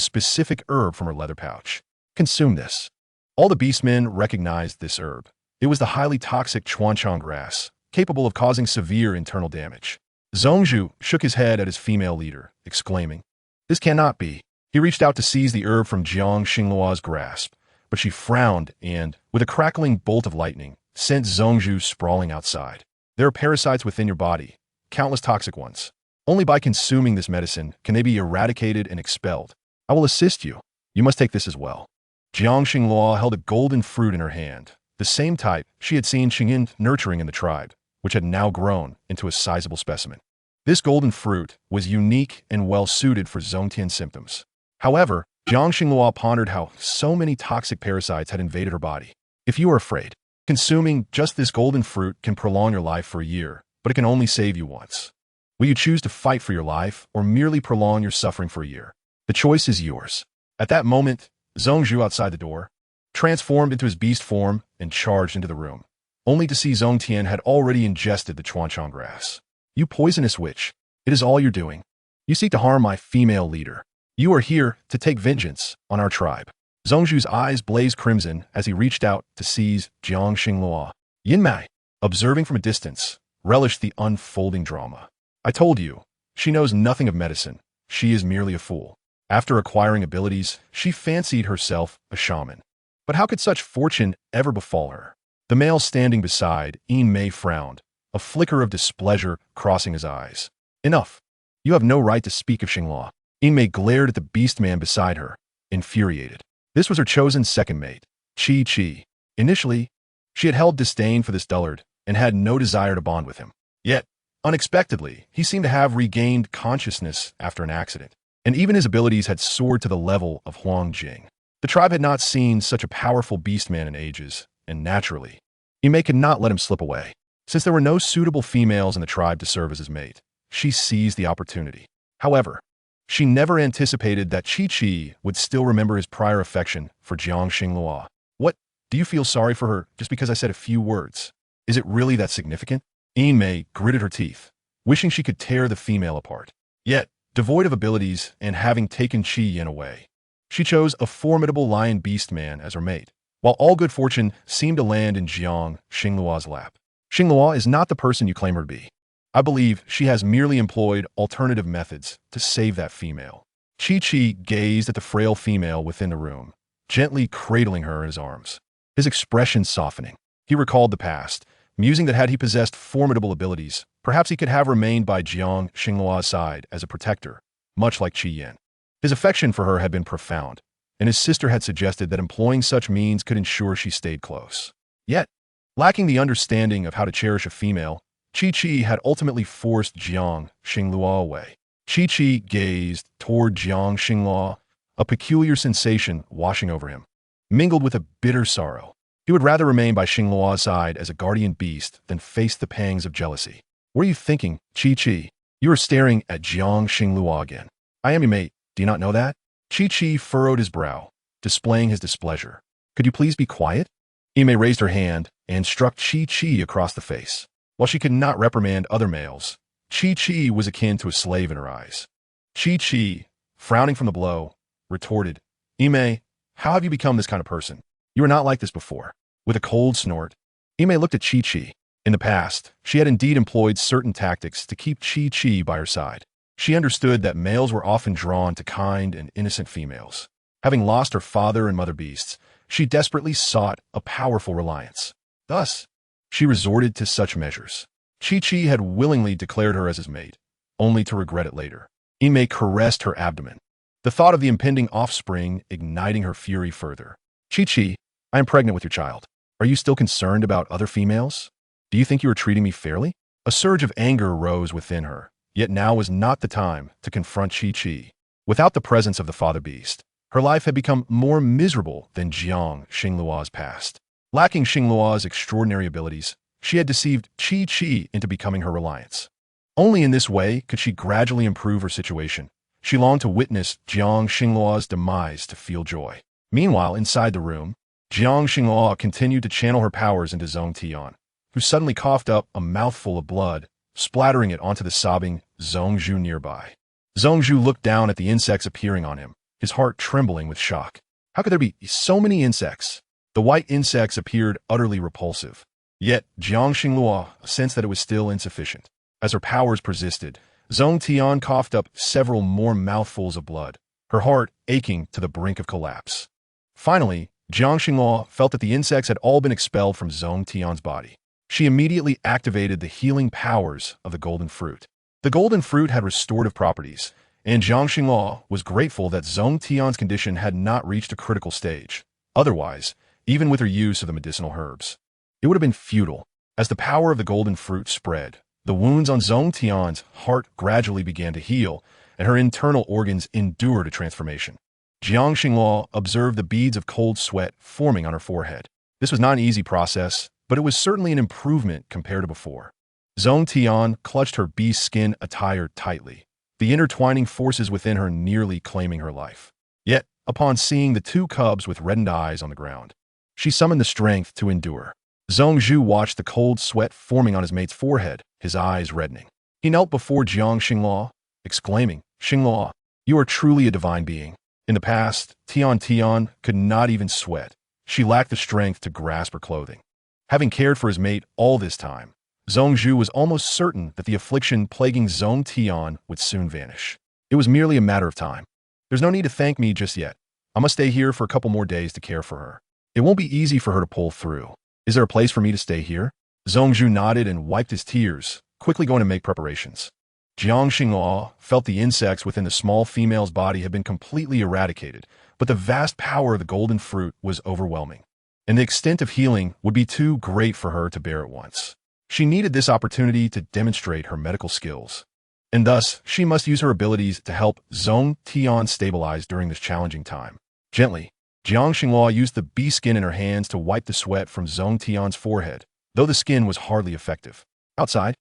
specific herb from her leather pouch. Consume this. All the beastmen recognized this herb. It was the highly toxic chuanchang grass, capable of causing severe internal damage. Zhongzhu shook his head at his female leader, exclaiming, "This cannot be." He reached out to seize the herb from Jiang Xingluo's grasp, but she frowned and, with a crackling bolt of lightning, sent Zhongzhu sprawling outside. There are parasites within your body, countless toxic ones. Only by consuming this medicine can they be eradicated and expelled. I will assist you. You must take this as well. Jiang Xingluo held a golden fruit in her hand, the same type she had seen Xingyin nurturing in the tribe, which had now grown into a sizable specimen. This golden fruit was unique and well-suited for Zongtian's symptoms. However, Jiang Xingluo pondered how so many toxic parasites had invaded her body. If you are afraid, consuming just this golden fruit can prolong your life for a year, but it can only save you once. Will you choose to fight for your life or merely prolong your suffering for a year? The choice is yours. At that moment, Zhongzhu outside the door transformed into his beast form and charged into the room, only to see Zongtian had already ingested the chuanchang grass. You poisonous witch, it is all you're doing. You seek to harm my female leader. You are here to take vengeance on our tribe. Zhongzhu's eyes blazed crimson as he reached out to seize Jiang Xingluo. Yinmei, observing from a distance, relished the unfolding drama. I told you, she knows nothing of medicine. She is merely a fool. After acquiring abilities, she fancied herself a shaman. But how could such fortune ever befall her? The male standing beside Yinmei frowned, a flicker of displeasure crossing his eyes. Enough. You have no right to speak of Xingluo. Yinmei glared at the beast man beside her, infuriated. This was her chosen second mate, Qi. Initially, she had held disdain for this dullard and had no desire to bond with him. Yet, unexpectedly, he seemed to have regained consciousness after an accident, and even his abilities had soared to the level of Huang Jing. The tribe had not seen such a powerful beastman in ages, and naturally, Yinmei could not let him slip away. Since there were no suitable females in the tribe to serve as his mate, she seized the opportunity. However, she never anticipated that Qi would still remember his prior affection for Jiang Xingluo. What? Do you feel sorry for her just because I said a few words? Is it really that significant? Yinmei gritted her teeth, wishing she could tear the female apart. Yet, devoid of abilities and having taken Qi away, she chose a formidable lion beast man as her mate, while all good fortune seemed to land in Jiang Xingluo's lap. Xingluo is not the person you claim her to be. I believe she has merely employed alternative methods to save that female. Qi gazed at the frail female within the room, gently cradling her in his arms, his expression softening. He recalled the past, musing that had he possessed formidable abilities, perhaps he could have remained by Jiang Xingluo's side as a protector, much like Qi Yan. His affection for her had been profound, and his sister had suggested that employing such means could ensure she stayed close. Yet, lacking the understanding of how to cherish a female, Qi had ultimately forced Jiang Xingluo away. Qi gazed toward Jiang Xingluo, a peculiar sensation washing over him, mingled with a bitter sorrow. He would rather remain by Xingluo's side as a guardian beast than face the pangs of jealousy. What are you thinking, Qi? You are staring at Jiang Xingluo again. I am your mate. Do you not know that? Qi furrowed his brow, displaying his displeasure. Could you please be quiet? Yinmei raised her hand and struck Qi across the face. While she could not reprimand other males, Qi was akin to a slave in her eyes. Qi, frowning from the blow, retorted, Yinmei, how have you become this kind of person? You were not like this before. With a cold snort, Yinmei looked at Qi. In the past, she had indeed employed certain tactics to keep Qi by her side. She understood that males were often drawn to kind and innocent females. Having lost her father and mother beasts, she desperately sought a powerful reliance. Thus, she resorted to such measures. Qi had willingly declared her as his mate, only to regret it later. Yinmei caressed her abdomen, the thought of the impending offspring igniting her fury further. Qi, I am pregnant with your child. Are you still concerned about other females? Do you think you are treating me fairly? A surge of anger rose within her, yet now was not the time to confront Qi. Without the presence of the father beast, her life had become more miserable than Jiang Xingluo's past. Lacking Xingluo's extraordinary abilities, she had deceived Qi into becoming her reliance. Only in this way could she gradually improve her situation. She longed to witness Jiang Xingluo's demise to feel joy. Meanwhile, inside the room, Jiang Xingluo continued to channel her powers into Zongtian, who suddenly coughed up a mouthful of blood, splattering it onto the sobbing Zhongzhu nearby. Zhongzhu looked down at the insects appearing on him, his heart trembling with shock. How could there be so many insects? The white insects appeared utterly repulsive. Yet, Jiang Xinghua sensed that it was still insufficient. As her powers persisted, Zhong Tian coughed up several more mouthfuls of blood, her heart aching to the brink of collapse. Finally, Jiang Xinghua felt that the insects had all been expelled from Zhong Tian's body. She immediately activated the healing powers of the golden fruit. The golden fruit had restorative properties, and Jiang Xinghua was grateful that Zhong Tian's condition had not reached a critical stage. Otherwise, even with her use of the medicinal herbs, it would have been futile. As the power of the golden fruit spread, the wounds on Zhong Tian's heart gradually began to heal, and her internal organs endured a transformation. Jiang Xinghua observed the beads of cold sweat forming on her forehead. This was not an easy process, but it was certainly an improvement compared to before. Zhong Tian clutched her beast skin attire tightly, the intertwining forces within her nearly claiming her life. Yet, upon seeing the two cubs with reddened eyes on the ground, she summoned the strength to endure. Zhong Zhu watched the cold sweat forming on his mate's forehead, his eyes reddening. He knelt before Jiang Xinghua, exclaiming, "Xinghua, you are truly a divine being." In the past, Tian could not even sweat. She lacked the strength to grasp her clothing. Having cared for his mate all this time, Zhong Zhu was almost certain that the affliction plaguing Zhong Tian would soon vanish. It was merely a matter of time. There's no need to thank me just yet. I must stay here for a couple more days to care for her. It won't be easy for her to pull through. Is there a place for me to stay here? Zhong Zhu nodded and wiped his tears, quickly going to make preparations. Jiang Xinghua felt the insects within the small female's body had been completely eradicated, but the vast power of the golden fruit was overwhelming, and the extent of healing would be too great for her to bear at once. She needed this opportunity to demonstrate her medical skills, and thus she must use her abilities to help Zhong Tian stabilize during this challenging time. Gently, Jiang Xinghua used the bee skin in her hands to wipe the sweat from Zhong Tian's forehead, though the skin was hardly effective. Outside,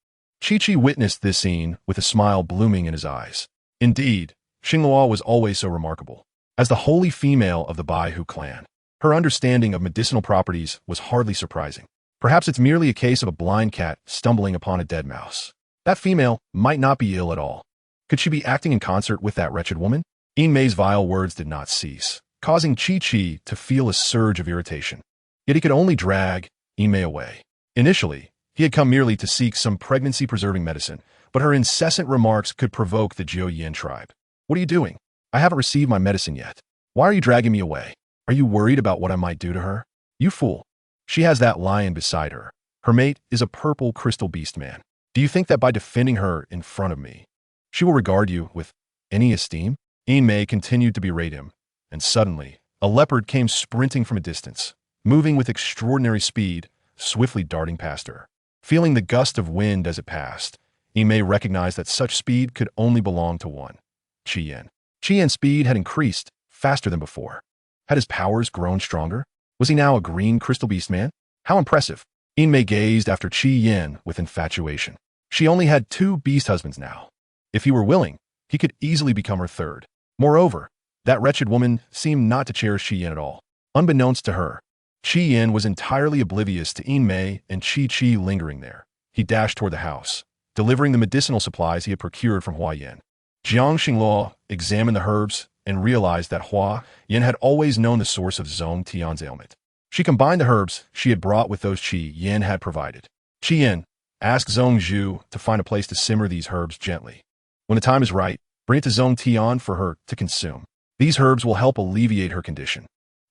Chi-Chi witnessed this scene with a smile blooming in his eyes. Indeed, Xinghua was always so remarkable. As the holy female of the Baihu clan, her understanding of medicinal properties was hardly surprising. Perhaps it's merely a case of a blind cat stumbling upon a dead mouse. That female might not be ill at all. Could she be acting in concert with that wretched woman? Yin Mei's vile words did not cease, causing Chi-Chi to feel a surge of irritation. Yet he could only drag Yin Mei away. Initially, he had come merely to seek some pregnancy-preserving medicine, but her incessant remarks could provoke the Jiu-Yin tribe. "What are you doing? I haven't received my medicine yet. Why are you dragging me away? Are you worried about what I might do to her? You fool. She has that lion beside her. Her mate is a purple crystal beast man. Do you think that by defending her in front of me, she will regard you with any esteem?" Yin Mei continued to berate him, and suddenly, a leopard came sprinting from a distance, moving with extraordinary speed, swiftly darting past her. Feeling the gust of wind as it passed, Yin Mei recognized that such speed could only belong to one, Qi Yan. Qi Yan's speed had increased faster than before. Had his powers grown stronger? Was he now a green crystal beast man? How impressive! Yin Mei gazed after Qi Yan with infatuation. She only had 2 beast husbands now. If he were willing, he could easily become her third. Moreover, that wretched woman seemed not to cherish Qi Yan at all. Unbeknownst to her, Qi Yan was entirely oblivious to Yin Mei and Chi lingering there. He dashed toward the house, delivering the medicinal supplies he had procured from Hua Yan. Jiang Xinghua examined the herbs and realized that Hua Yan had always known the source of Zhong Tian's ailment. She combined the herbs she had brought with those Qi Yan had provided. Qi Yan asked Zhong Zhu to find a place to simmer these herbs gently. When the time is right, bring it to Zhong Tian for her to consume. These herbs will help alleviate her condition.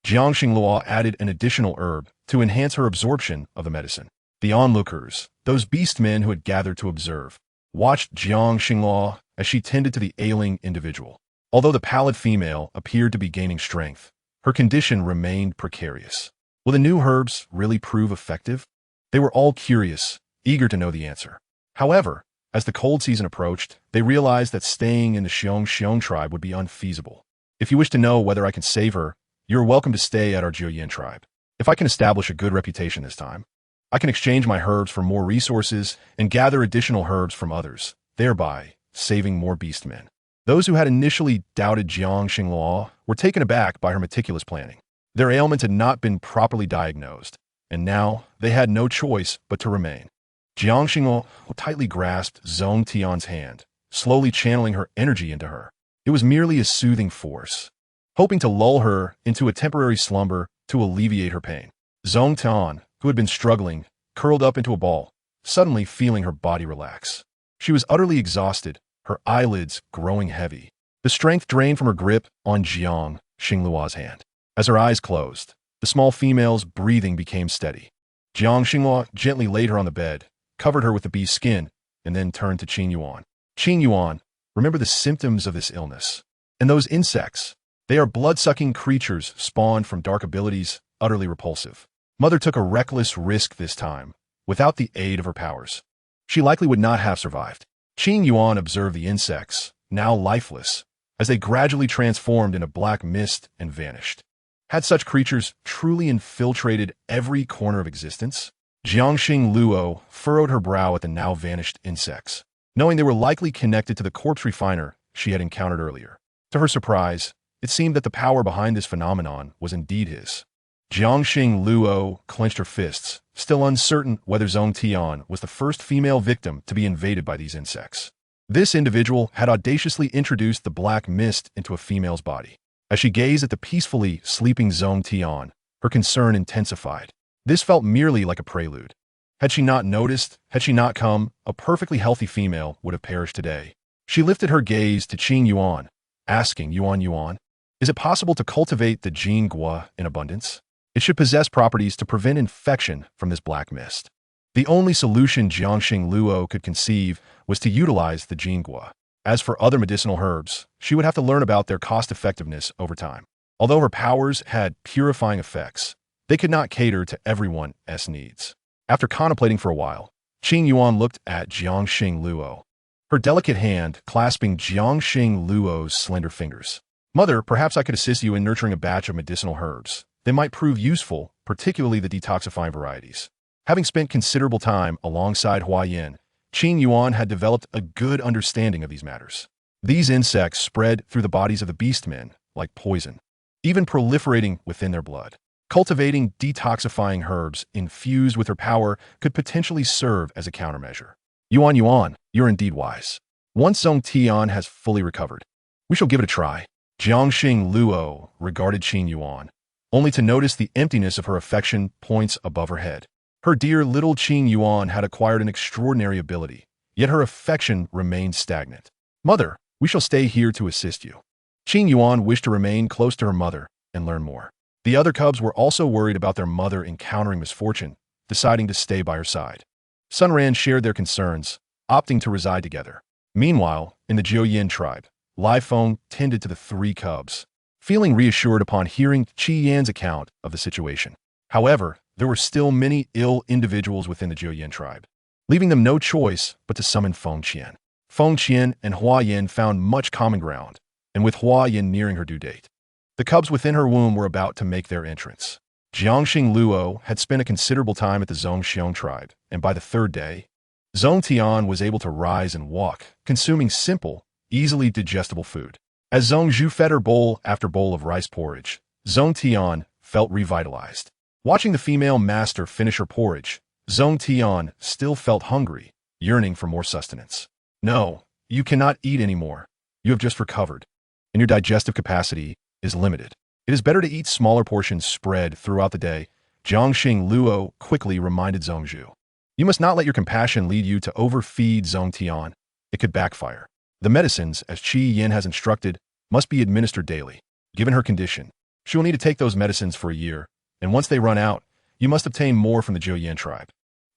Jiang Xinghua added an additional herb to enhance her absorption of the medicine. The onlookers, those beast men who had gathered to observe, watched Jiang Xinghua as she tended to the ailing individual. Although the pallid female appeared to be gaining strength, her condition remained precarious. Will the new herbs really prove effective? They were all curious, eager to know the answer. However, as the cold season approached, they realized that staying in the Xiong tribe would be unfeasible. If you wish to know whether I can save her, you are welcome to stay at our Jiu-Yin tribe. If I can establish a good reputation this time, I can exchange my herbs for more resources and gather additional herbs from others, thereby saving more beastmen. Those who had initially doubted Jiang Xinghua were taken aback by her meticulous planning. Their ailment had not been properly diagnosed, and now they had no choice but to remain. Jiang Xinghua tightly grasped Zhong Tian's hand, slowly channeling her energy into her. It was merely a soothing force. Hoping to lull her into a temporary slumber, to alleviate her pain. Zhong Tian, who had been struggling, curled up into a ball, suddenly feeling her body relax. She was utterly exhausted, her eyelids growing heavy. The strength drained from her grip on Jiang Xingluo's hand. As her eyes closed, the small female's breathing became steady. Jiang Xingluo gently laid her on the bed, covered her with the bee's skin, and then turned to Qing Yuan. Qing Yuan, remember the symptoms of this illness. And those insects, they are blood-sucking creatures spawned from dark abilities, utterly repulsive. Mother took a reckless risk this time, without the aid of her powers. She likely would not have survived. Qing Yuan observed the insects, now lifeless, as they gradually transformed into black mist and vanished. Had such creatures truly infiltrated every corner of existence? Jiangxing Luo furrowed her brow at the now vanished insects, knowing they were likely connected to the corpse refiner she had encountered earlier. To her surprise, it seemed that the power behind this phenomenon was indeed his. Jiangxing Luo clenched her fists, still uncertain whether Zhong Tian was the first female victim to be invaded by these insects. This individual had audaciously introduced the black mist into a female's body. As she gazed at the peacefully sleeping Zhong Tian, her concern intensified. This felt merely like a prelude. Had she not noticed, had she not come, a perfectly healthy female would have perished today. She lifted her gaze to Qing Yuan, asking Yuan, is it possible to cultivate the Jing Gua in abundance? It should possess properties to prevent infection from this black mist. The only solution Jiangxing Luo could conceive was to utilize the Jing Gua. As for other medicinal herbs, she would have to learn about their cost-effectiveness over time. Although her powers had purifying effects, they could not cater to everyone's needs. After contemplating for a while, Qing Yuan looked at Jiangxing Luo, her delicate hand clasping Jiangxing Luo's slender fingers. Mother, perhaps I could assist you in nurturing a batch of medicinal herbs. They might prove useful, particularly the detoxifying varieties. Having spent considerable time alongside Huayan, Qing Yuan had developed a good understanding of these matters. These insects spread through the bodies of the beastmen like poison, even proliferating within their blood. Cultivating detoxifying herbs infused with her power could potentially serve as a countermeasure. Yuan, you're indeed wise. Once Zhong Tian has fully recovered, we shall give it a try. Jiangxing Luo regarded Qing Yuan, only to notice the emptiness of her affection points above her head. Her dear little Qing Yuan had acquired an extraordinary ability, yet her affection remained stagnant. Mother, we shall stay here to assist you. Qing Yuan wished to remain close to her mother and learn more. The other cubs were also worried about their mother encountering misfortune, deciding to stay by her side. Sunran shared their concerns, opting to reside together. Meanwhile, in the Jiuyin tribe, Lai Feng tended to the three cubs, feeling reassured upon hearing Qi Yan's account of the situation. However, there were still many ill individuals within the Jiuyin tribe, leaving them no choice but to summon Feng Qian. Feng Qian and Huayan found much common ground, and with Huayan nearing her due date, the cubs within her womb were about to make their entrance. Jiangxing Luo had spent a considerable time at the Zhongxiong tribe, and by the third day, Zhong Tian was able to rise and walk, consuming simple, easily digestible food. As Zhong Zhu fed her bowl after bowl of rice porridge, Zhong Tian felt revitalized. Watching the female master finish her porridge, Zhong Tian still felt hungry, yearning for more sustenance. No, you cannot eat anymore. You have just recovered, and your digestive capacity is limited. It is better to eat smaller portions spread throughout the day, Jiangxing Luo quickly reminded Zhong Zhu. You must not let your compassion lead you to overfeed Zhong Tian. It could backfire. The medicines, as Qi Yin has instructed, must be administered daily. Given her condition, she will need to take those medicines for a year, and once they run out, you must obtain more from the Jiuyin tribe.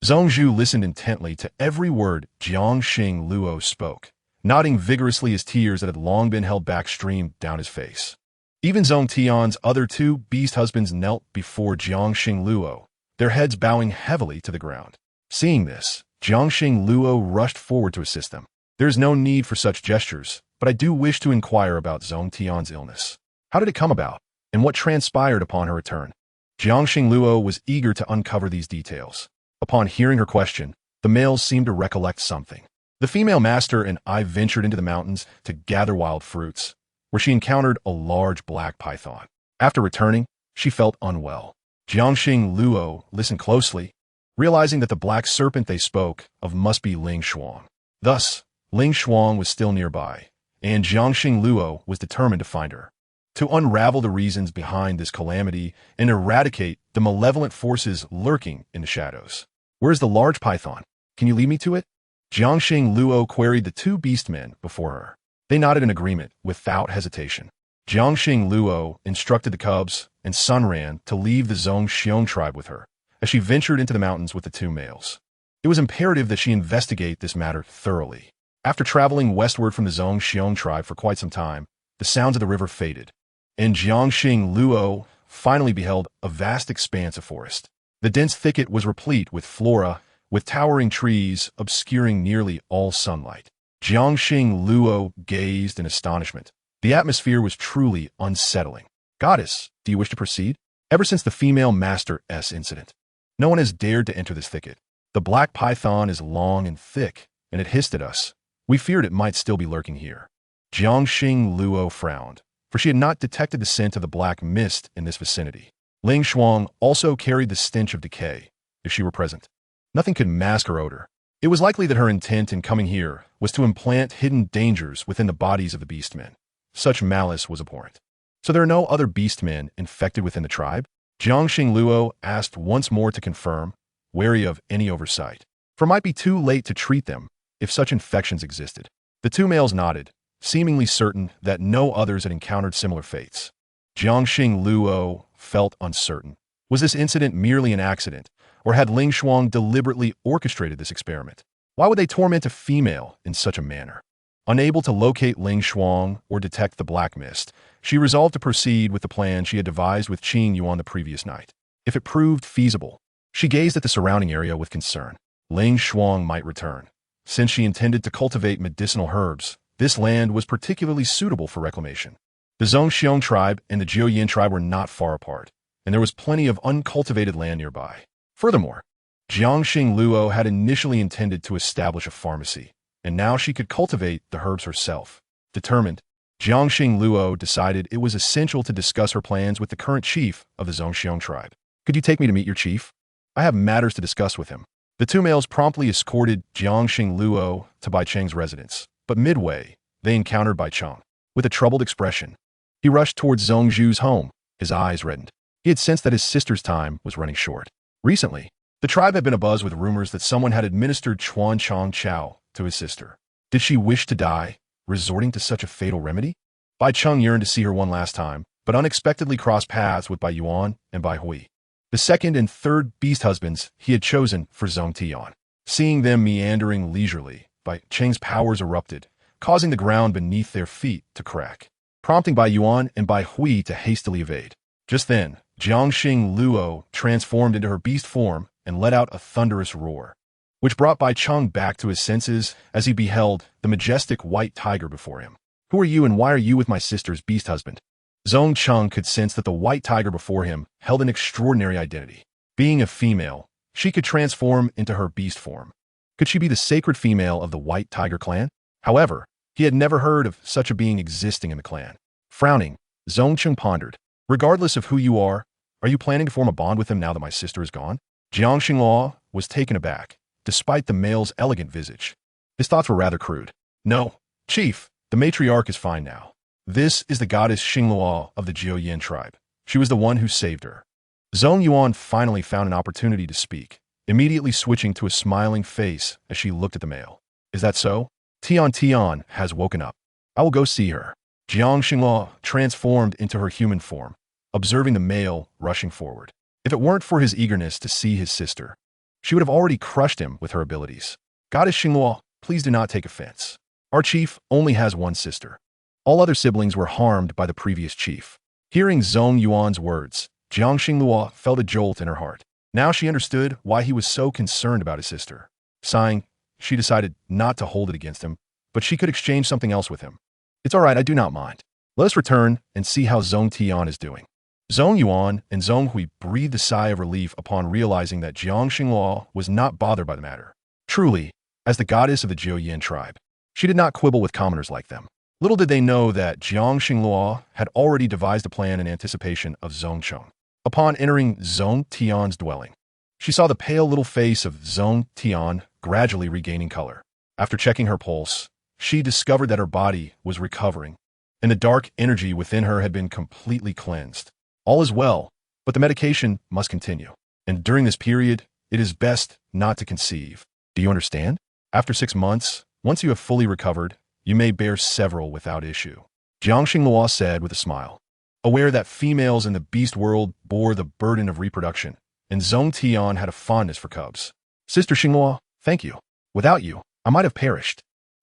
Zhong Zhu listened intently to every word Jiangxing Luo spoke, nodding vigorously as tears that had long been held back streamed down his face. Even Zhong Tian's other two beast husbands knelt before Jiangxing Luo, their heads bowing heavily to the ground. Seeing this, Jiangxing Luo rushed forward to assist them. There is no need for such gestures, but I do wish to inquire about Zhong Tian's illness. How did it come about, and what transpired upon her return? Jiangxing Luo was eager to uncover these details. Upon hearing her question, the males seemed to recollect something. The female master and I ventured into the mountains to gather wild fruits, where she encountered a large black python. After returning, she felt unwell. Jiangxing Luo listened closely, realizing that the black serpent they spoke of must be Ling Shuang. Thus, Ling Shuang was still nearby, and Jiangxing Luo was determined to find her. to unravel the reasons behind this calamity and eradicate the malevolent forces lurking in the shadows. Where's the large python? Can you lead me to it? Jiangxing Luo queried the two beastmen before her. They nodded in agreement without hesitation. Jiangxing Luo instructed the cubs and Sunran to leave the Zhongxiong tribe with her as she ventured into the mountains with the two males. It was imperative that she investigate this matter thoroughly. After traveling westward from the Zhongxiong tribe for quite some time, the sounds of the river faded, and Jiangxing Luo finally beheld a vast expanse of forest. The dense thicket was replete with flora, with towering trees obscuring nearly all sunlight. Jiangxing Luo gazed in astonishment. The atmosphere was truly unsettling. Goddess, do you wish to proceed? Ever since the female Master S incident, no one has dared to enter this thicket. The black python is long and thick, and it hissed at us. We feared it might still be lurking here. Jiangxing Luo frowned, for she had not detected the scent of the black mist in this vicinity. Ling Shuang also carried the stench of decay, if she were present. Nothing could mask her odor. It was likely that her intent in coming here was to implant hidden dangers within the bodies of the beastmen. Such malice was abhorrent. So there are no other beastmen infected within the tribe? Jiangxing Luo asked once more to confirm, wary of any oversight, for it might be too late to treat them if such infections existed. The two males nodded, seemingly certain that no others had encountered similar fates. Jiangxing Luo felt uncertain. Was this incident merely an accident, or had Ling Shuang deliberately orchestrated this experiment? Why would they torment a female in such a manner? Unable to locate Ling Shuang or detect the black mist, she resolved to proceed with the plan she had devised with Qing Yuan the previous night. If it proved feasible, she gazed at the surrounding area with concern. Ling Shuang might return. Since she intended to cultivate medicinal herbs, this land was particularly suitable for reclamation. The Zhongxiong tribe and the Jiuyin tribe were not far apart, and there was plenty of uncultivated land nearby. Furthermore, Jiangxing Luo had initially intended to establish a pharmacy, and now she could cultivate the herbs herself. Determined, Jiangxing Luo decided it was essential to discuss her plans with the current chief of the Zhongxiong tribe. Could you take me to meet your chief? I have matters to discuss with him. The two males promptly escorted Jiangxing Luo to Bai Cheng's residence, but midway, they encountered Bai Cheng. With a troubled expression, he rushed towards Zhongzhu's home. His eyes reddened. He had sensed that his sister's time was running short. Recently, the tribe had been abuzz with rumors that someone had administered Chuan Chong Chao to his sister. Did she wish to die, resorting to such a fatal remedy? Bai Cheng yearned to see her one last time, but unexpectedly crossed paths with Bai Yuan and Bai Hui, the second and third beast husbands he had chosen for Zhong Tian. Seeing them meandering leisurely, Bai Cheng's powers erupted, causing the ground beneath their feet to crack, prompting Bai Yuan and Bai Hui to hastily evade. Just then, Jiangxing Luo transformed into her beast form and let out a thunderous roar, which brought Bai Cheng back to his senses as he beheld the majestic white tiger before him. Who are you and why are you with my sister's beast husband? Zhong Cheng could sense that the white tiger before him held an extraordinary identity. Being a female, she could transform into her beast form. Could she be the sacred female of the white tiger clan? However, he had never heard of such a being existing in the clan. Frowning, Zhong Cheng pondered. Regardless of who you are you planning to form a bond with him now that my sister is gone? Jiangxing Luo was taken aback, despite the male's elegant visage. His thoughts were rather crude. No, Chief, the matriarch is fine now. This is the goddess Xingluo of the Jiuyin tribe. She was the one who saved her. Zhong Yuan finally found an opportunity to speak, immediately switching to a smiling face as she looked at the male. Is that so? Tian has woken up. I will go see her. Jiangxing Luo transformed into her human form, observing the male rushing forward. If it weren't for his eagerness to see his sister, she would have already crushed him with her abilities. Goddess Xingluo, please do not take offense. Our chief only has one sister. All other siblings were harmed by the previous chief. Hearing Zhong Yuan's words, Jiangxing Luo felt a jolt in her heart. Now she understood why he was so concerned about his sister. Sighing, she decided not to hold it against him, but she could exchange something else with him. It's all right, I do not mind. Let us return and see how Zhong Tian is doing. Zhong Yuan and Zhong Hui breathed a sigh of relief upon realizing that Jiangxing Luo was not bothered by the matter. Truly, as the goddess of the Jiuyin tribe, she did not quibble with commoners like them. Little did they know that Jiangxing Luo had already devised a plan in anticipation of Zhong Cheng. Upon entering Zhong Tian's dwelling, she saw the pale little face of Zhong Tian gradually regaining color. After checking her pulse, she discovered that her body was recovering, and the dark energy within her had been completely cleansed. All is well, but the medication must continue. And during this period, it is best not to conceive. Do you understand? After 6 months, once you have fully recovered, you may bear several without issue. Jiang Xinghua said with a smile. Aware that females in the beast world bore the burden of reproduction, and Zhong Tian had a fondness for cubs. Sister Xinghua, thank you. Without you, I might have perished.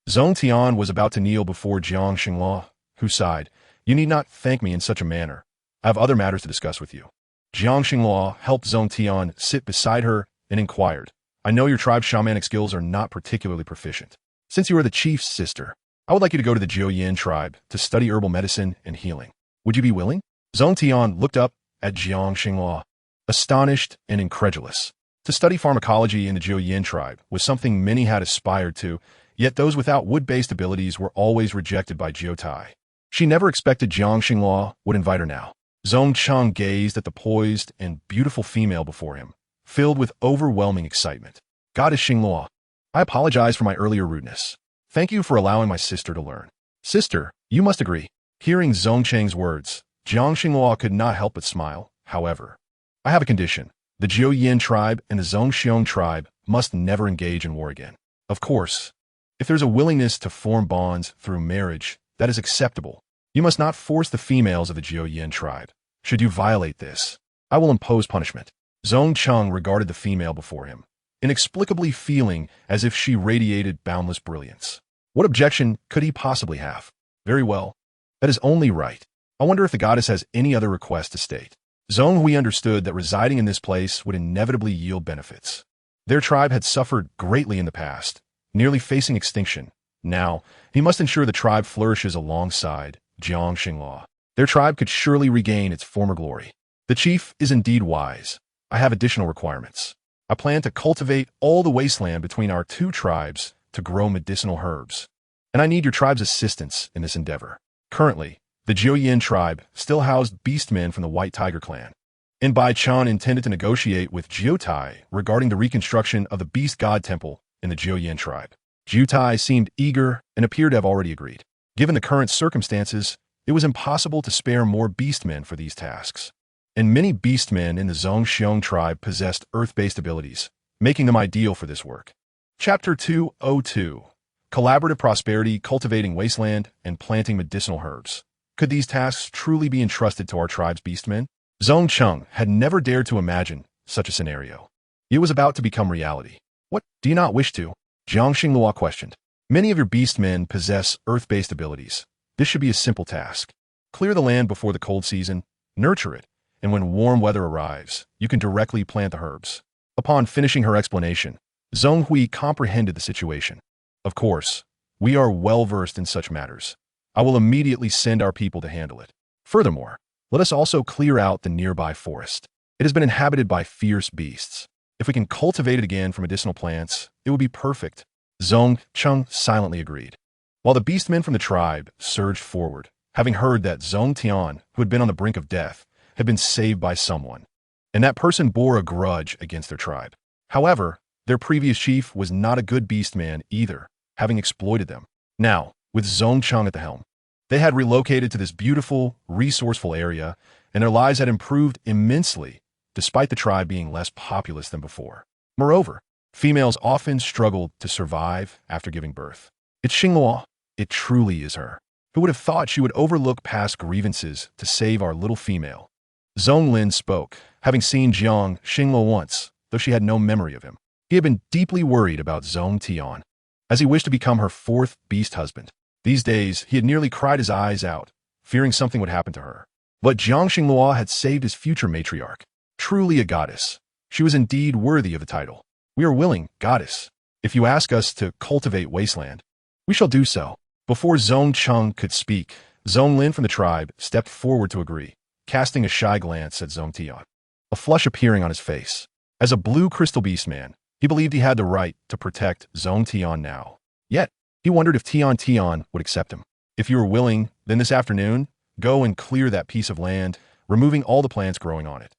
Zhong Tian was about to kneel before Jiang Xinghua, who sighed, You need not thank me in such a manner. I have other matters to discuss with you. Jiang Xinghua helped Zhong Tian sit beside her and inquired, I know your tribe's shamanic skills are not particularly proficient. Since you are the chief's sister, I would like you to go to the Jiuyin tribe to study herbal medicine and healing. Would you be willing? Zhong Tian looked up at Jiang Xinghua, astonished and incredulous. To study pharmacology in the Jiuyin tribe was something many had aspired to, yet those without wood-based abilities were always rejected by Jiotai. She never expected Jiang Xinghua would invite her now. Zhong Cheng gazed at the poised and beautiful female before him, filled with overwhelming excitement. Goddess Xinghua, I apologize for my earlier rudeness. Thank you for allowing my sister to learn. Sister, you must agree. Hearing Zhong Cheng's words, Jiang Xinghua could not help but smile. However, I have a condition. The Jiuyin tribe and the Zhongxiong tribe must never engage in war again. Of course, if there's a willingness to form bonds through marriage, that is acceptable. You must not force the females of the Jiuyin tribe. Should you violate this, I will impose punishment. Zhong Cheng regarded the female before him, inexplicably feeling as if she radiated boundless brilliance. What objection could he possibly have? Very well. That is only right. I wonder if the goddess has any other request to state. Zhong Hui understood that residing in this place would inevitably yield benefits. Their tribe had suffered greatly in the past, nearly facing extinction. Now, he must ensure the tribe flourishes alongside Jiang Xinghua. Their tribe could surely regain its former glory. The chief is indeed wise. I have additional requirements. I plan to cultivate all the wasteland between our two tribes to grow medicinal herbs. And I need your tribe's assistance in this endeavor. Currently, the Jiuyin tribe still housed beastmen from the White Tiger clan. And Bai Chan intended to negotiate with Jiotai regarding the reconstruction of the Beast God Temple in the Jiuyin tribe. Jiotai seemed eager and appeared to have already agreed. Given the current circumstances, it was impossible to spare more beastmen for these tasks. And many beastmen in the Zhongxiong tribe possessed earth-based abilities, making them ideal for this work. Chapter 202. Collaborative Prosperity, Cultivating Wasteland, and Planting Medicinal Herbs. Could these tasks truly be entrusted to our tribe's beastmen? Zhong Cheng had never dared to imagine such a scenario. It was about to become reality. What, do you not wish to? Jiang Xinghua questioned. Many of your beastmen possess earth-based abilities. This should be a simple task. Clear the land before the cold season, nurture it, and when warm weather arrives, you can directly plant the herbs. Upon finishing her explanation, Zhong Hui comprehended the situation. Of course, we are well-versed in such matters. I will immediately send our people to handle it. Furthermore, let us also clear out the nearby forest. It has been inhabited by fierce beasts. If we can cultivate it again for medicinal plants, it would be perfect. Zhong Cheng silently agreed. While the beastmen from the tribe surged forward, having heard that Zhong Tian, who had been on the brink of death, had been saved by someone, and that person bore a grudge against their tribe. However, their previous chief was not a good beastman either, having exploited them. Now, with Zhong Cheng at the helm, they had relocated to this beautiful, resourceful area, and their lives had improved immensely, despite the tribe being less populous than before. Moreover, females often struggled to survive after giving birth. It's Xinghua. It truly is her. Who would have thought she would overlook past grievances to save our little female? Zhong Lin spoke, having seen Jiang Xinghua once, though she had no memory of him. He had been deeply worried about Zhong Tian, as he wished to become her fourth beast husband. These days, he had nearly cried his eyes out, fearing something would happen to her. But Jiang Xinghua had saved his future matriarch. Truly a goddess. She was indeed worthy of the title. We are willing, goddess. If you ask us to cultivate wasteland, we shall do so. Before Zhong Cheng could speak, Zhong Lin from the tribe stepped forward to agree, casting a shy glance at Zhong Tian, a flush appearing on his face. As a blue crystal beast man, he believed he had the right to protect Zhong Tian now. Yet, he wondered if Tian would accept him. If you are willing, then this afternoon, go and clear that piece of land, removing all the plants growing on it.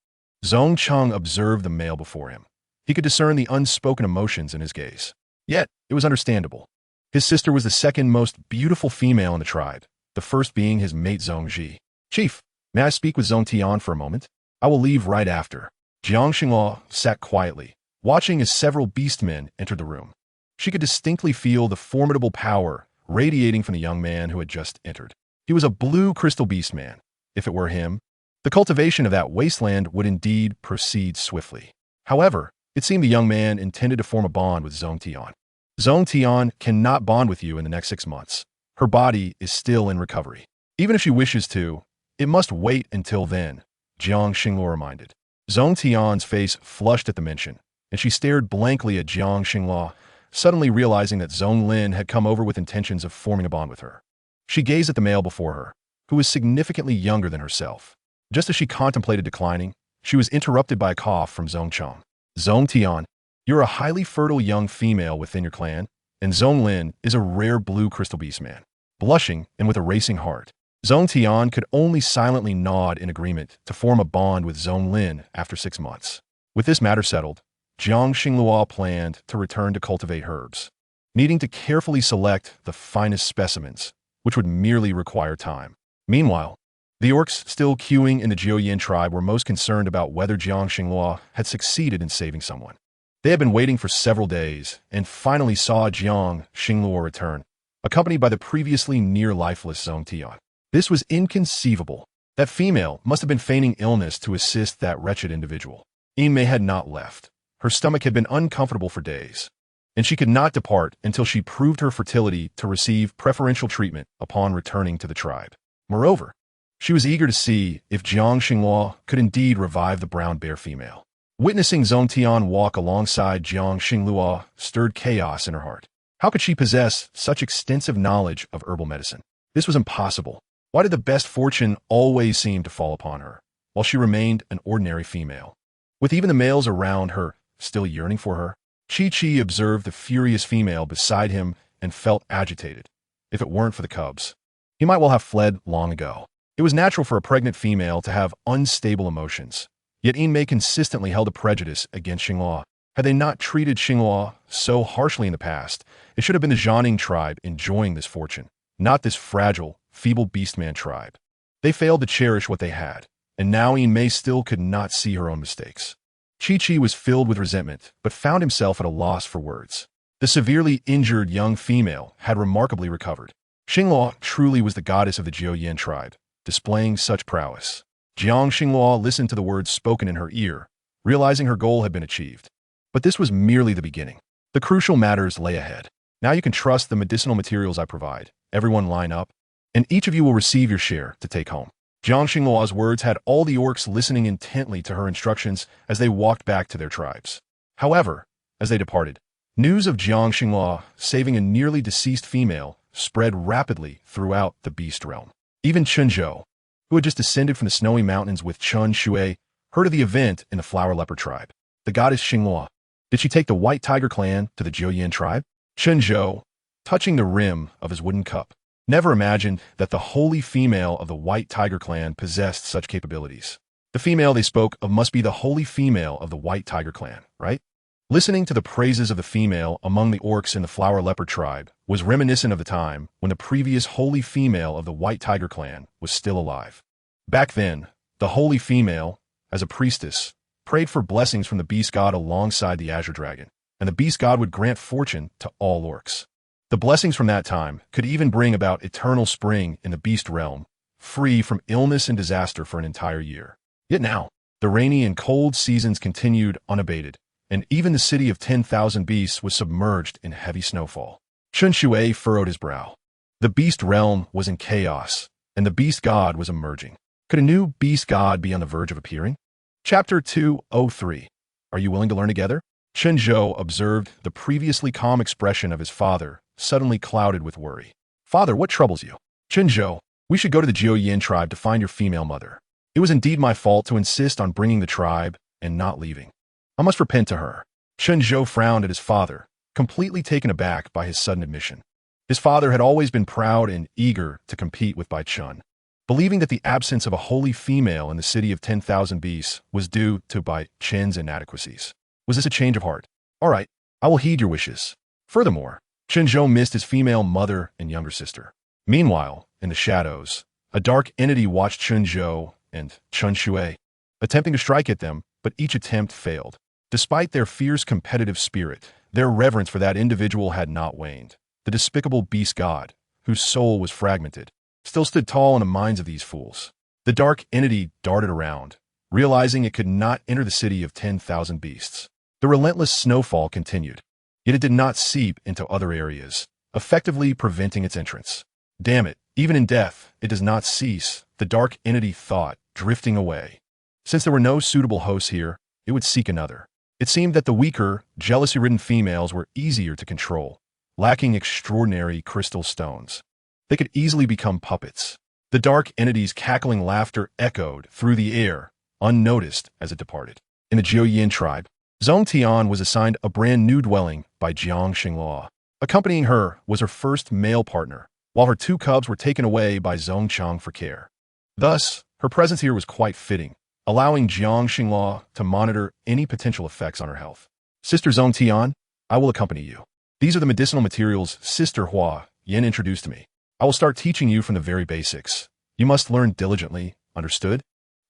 Zhong Cheng observed the male before him. He could discern the unspoken emotions in his gaze. Yet, it was understandable. His sister was the second most beautiful female in the tribe, the first being his mate Zhong Ji. "Chief, may I speak with Zhong Tian for a moment? I will leave right after." Jiang Xinghua sat quietly, watching as several beastmen entered the room. She could distinctly feel the formidable power radiating from the young man who had just entered. He was a blue crystal beastman. If it were him, the cultivation of that wasteland would indeed proceed swiftly. However, it seemed the young man intended to form a bond with Zhong Tian. "Zhong Tian cannot bond with you in the next 6 months. Her body is still in recovery. Even if she wishes to, it must wait until then," Jiang Xinghua reminded. Zhong Tian's face flushed at the mention, and she stared blankly at Jiang Xinghua, suddenly realizing that Zhong Lin had come over with intentions of forming a bond with her. She gazed at the male before her, who was significantly younger than herself. Just as she contemplated declining, she was interrupted by a cough from Zhong Chong. "Zhong Tian, you're a highly fertile young female within your clan, and Zhong Lin is a rare blue crystal beast man." Blushing and with a racing heart, Zhong Tian could only silently nod in agreement to form a bond with Zhong Lin after 6 months. With this matter settled, Jiang Xinghua planned to return to cultivate herbs, needing to carefully select the finest specimens, which would merely require time. Meanwhile, the orcs still queuing in the Jiuyin tribe were most concerned about whether Jiang Xinghua had succeeded in saving someone. They had been waiting for several days and finally saw Jiang Xinghua return, accompanied by the previously near-lifeless Zhong Tian. This was inconceivable. That female must have been feigning illness to assist that wretched individual. Yimei had not left. Her stomach had been uncomfortable for days, and she could not depart until she proved her fertility to receive preferential treatment upon returning to the tribe. Moreover, she was eager to see if Jiang Xinghua could indeed revive the brown bear female. Witnessing Zhong Tian walk alongside Jiang Xinghua stirred chaos in her heart. How could she possess such extensive knowledge of herbal medicine? This was impossible. Why did the best fortune always seem to fall upon her, while she remained an ordinary female? With even the males around her still yearning for her, Chi-Chi observed the furious female beside him and felt agitated. If it weren't for the cubs, he might well have fled long ago. It was natural for a pregnant female to have unstable emotions, yet Yimei consistently held a prejudice against Xinghua. Had they not treated Xinghua so harshly in the past, it should have been the Jianing tribe enjoying this fortune, not this fragile, feeble beastman tribe. They failed to cherish what they had, and now Yimei still could not see her own mistakes. Chi-Chi was filled with resentment, but found himself at a loss for words. The severely injured young female had remarkably recovered. Xinghua truly was the goddess of the Jiuyin tribe, displaying such prowess. Jiang Xinghua listened to the words spoken in her ear, realizing her goal had been achieved. But this was merely the beginning. The crucial matters lay ahead. Now you can trust the medicinal materials I provide. Everyone line up, and each of you will receive your share to take home. Jiang Xinghua's words had all the orcs listening intently to her instructions as they walked back to their tribes. However, as they departed, news of Jiang Xinghua saving a nearly deceased female spread rapidly throughout the beast realm. Even Chun Zhou, who had just descended from the snowy mountains with Chun Shui, heard of the event in the flower leper tribe. The goddess Xinghua. Did she take the white tiger clan to the Jiuyin tribe? Chun Zhou, touching the rim of his wooden cup, never imagined that the holy female of the White Tiger clan possessed such capabilities. The female they spoke of must be the holy female of the White Tiger clan, right? Listening to the praises of the female among the orcs in the Flower Leopard tribe was reminiscent of the time when the previous holy female of the White Tiger clan was still alive. Back then, the holy female, as a priestess, prayed for blessings from the beast god alongside the Azure Dragon, and the beast god would grant fortune to all orcs. The blessings from that time could even bring about eternal spring in the beast realm, free from illness and disaster for an entire year. Yet now, the rainy and cold seasons continued unabated, and even the city of 10,000 beasts was submerged in heavy snowfall. Chun Shui furrowed his brow. The beast realm was in chaos, and the beast god was emerging. Could a new beast god be on the verge of appearing? Chapter 203. Are you willing to learn together? Chun Zhou observed the previously calm expression of his father, suddenly clouded with worry. Father, what troubles you? Chun Zhou, we should go to the Jiuyin tribe to find your female mother. It was indeed my fault to insist on bringing the tribe and not leaving. I must repent to her. Chun Zhou frowned at his father, completely taken aback by his sudden admission. His father had always been proud and eager to compete with Bai Chun, believing that the absence of a holy female in the city of 10,000 beasts was due to Bai Chun's inadequacies. Was this a change of heart? All right, I will heed your wishes. Furthermore, Chun Zhou missed his female mother and younger sister. Meanwhile, in the shadows, a dark entity watched Chun Zhou and Chun Shui, attempting to strike at them, but each attempt failed. Despite their fierce competitive spirit, their reverence for that individual had not waned. The despicable beast god, whose soul was fragmented, still stood tall in the minds of these fools. The dark entity darted around, realizing it could not enter the city of 10,000 beasts. The relentless snowfall continued, yet it did not seep into other areas, effectively preventing its entrance. Damn it, even in death, it does not cease, the dark entity thought, drifting away. Since there were no suitable hosts here, it would seek another. It seemed that the weaker, jealousy-ridden females were easier to control, lacking extraordinary crystal stones. They could easily become puppets. The dark entity's cackling laughter echoed through the air, unnoticed as it departed. In the Jiuyin tribe, Zhong Tian was assigned a brand new dwelling by Jiang Xinghua. Accompanying her was her first male partner, while her two cubs were taken away by Zhong Chang for care. Thus, her presence here was quite fitting, allowing Jiang Xinghua to monitor any potential effects on her health. Sister Zhong Tian, I will accompany you. These are the medicinal materials Sister Hua Yin introduced to me. I will start teaching you from the very basics. You must learn diligently, understood?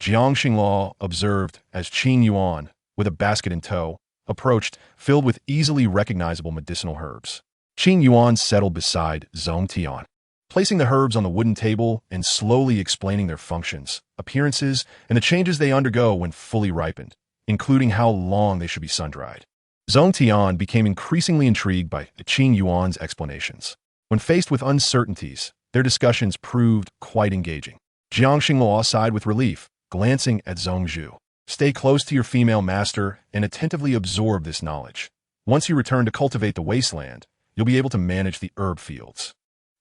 Jiang Xinghua observed as Qing Yuan, with a basket in tow, approached, filled with easily recognizable medicinal herbs. Qing Yuan settled beside Zhong Tian, placing the herbs on the wooden table and slowly explaining their functions, appearances, and the changes they undergo when fully ripened, including how long they should be sun-dried. Zhong Tian became increasingly intrigued by Qing Yuan's explanations. When faced with uncertainties, their discussions proved quite engaging. Jiang Xinghua sighed with relief, glancing at Zhong Zhu. Stay close to your female master and attentively absorb this knowledge. Once you return to cultivate the wasteland, you'll be able to manage the herb fields.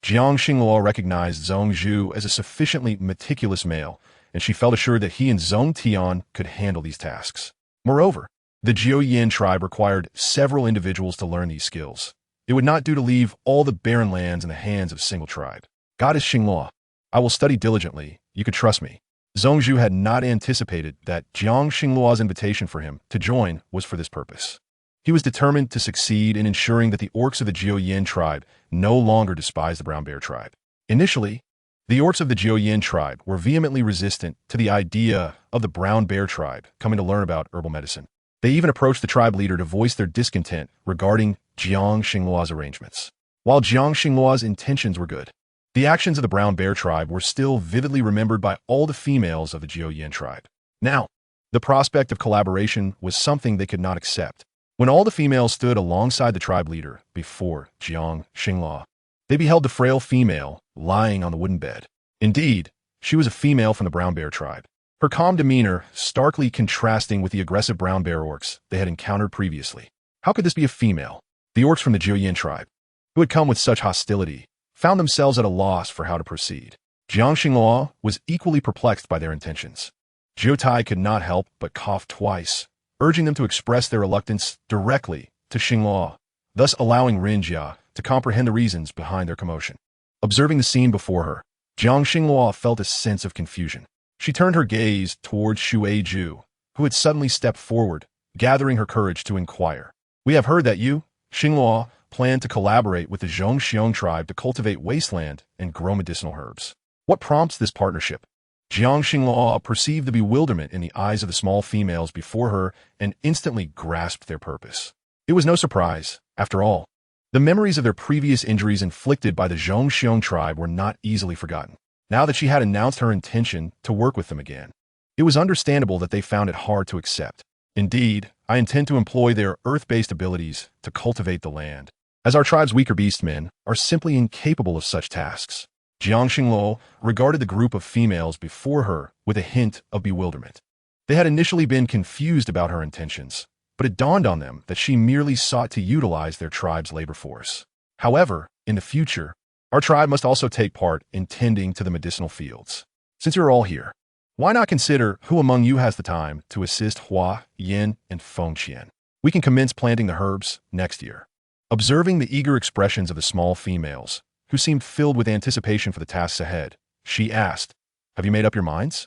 Jiang Xinghua recognized Zhong Zhu as a sufficiently meticulous male, and she felt assured that he and Zhong Tian could handle these tasks. Moreover, the Jiuyin tribe required several individuals to learn these skills. It would not do to leave all the barren lands in the hands of a single tribe. Goddess Xinghua, I will study diligently. You can trust me. Zhong Zhu had not anticipated that Jiang Xinglua's invitation for him to join was for this purpose. He was determined to succeed in ensuring that the orcs of the Jiuyin tribe no longer despised the brown bear tribe. Initially, the orcs of the Jiuyin tribe were vehemently resistant to the idea of the brown bear tribe coming to learn about herbal medicine. They even approached the tribe leader to voice their discontent regarding Jiang Xinglua's arrangements. While Jiang Xinglua's intentions were good, the actions of the brown bear tribe were still vividly remembered by all the females of the Jiuyin tribe. Now, the prospect of collaboration was something they could not accept. When all the females stood alongside the tribe leader before Jiang Xinghua, they beheld the frail female lying on the wooden bed. Indeed, she was a female from the brown bear tribe. Her calm demeanor starkly contrasting with the aggressive brown bear orcs they had encountered previously. How could this be a female? The orcs from the Jiuyin tribe, who had come with such hostility, found themselves at a loss for how to proceed. Jiang Xinghua was equally perplexed by their intentions. Jiutai could not help but cough twice, urging them to express their reluctance directly to Xinghua, thus allowing Rinjia to comprehend the reasons behind their commotion. Observing the scene before her, Jiang Xinghua felt a sense of confusion. She turned her gaze towards Shui Ju, who had suddenly stepped forward, gathering her courage to inquire. We have heard that you, Xinghua, plan to collaborate with the Zhongxiong tribe to cultivate wasteland and grow medicinal herbs. What prompts this partnership? Jiang Xinghua perceived the bewilderment in the eyes of the small females before her and instantly grasped their purpose. It was no surprise, after all. The memories of their previous injuries inflicted by the Zhongxiong tribe were not easily forgotten. Now that she had announced her intention to work with them again, it was understandable that they found it hard to accept. Indeed, I intend to employ their earth-based abilities to cultivate the land, as our tribe's weaker beastmen are simply incapable of such tasks. Jiang Xinghua regarded the group of females before her with a hint of bewilderment. They had initially been confused about her intentions, but it dawned on them that she merely sought to utilize their tribe's labor force. However, in the future, our tribe must also take part in tending to the medicinal fields. Since you're all here, why not consider who among you has the time to assist Hua, Yin, and Feng Qian? We can commence planting the herbs next year. Observing the eager expressions of the small females, who seemed filled with anticipation for the tasks ahead, she asked, Have you made up your minds?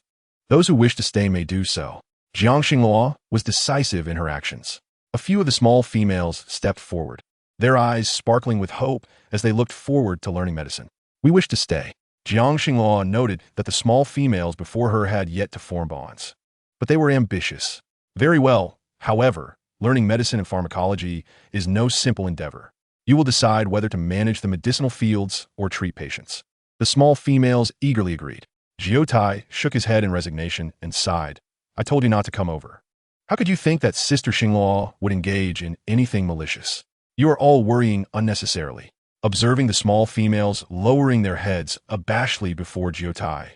Those who wish to stay may do so. Jiang Xinghua was decisive in her actions. A few of the small females stepped forward, their eyes sparkling with hope as they looked forward to learning medicine. We wish to stay. Jiang Xinghua noted that the small females before her had yet to form bonds. But they were ambitious. Very well, however, learning medicine and pharmacology is no simple endeavor. You will decide whether to manage the medicinal fields or treat patients. The small females eagerly agreed. Jiotai shook his head in resignation and sighed. I told you not to come over. How could you think that Sister Xinghua would engage in anything malicious? You are all worrying unnecessarily. Observing the small females lowering their heads abashedly before Jiotai,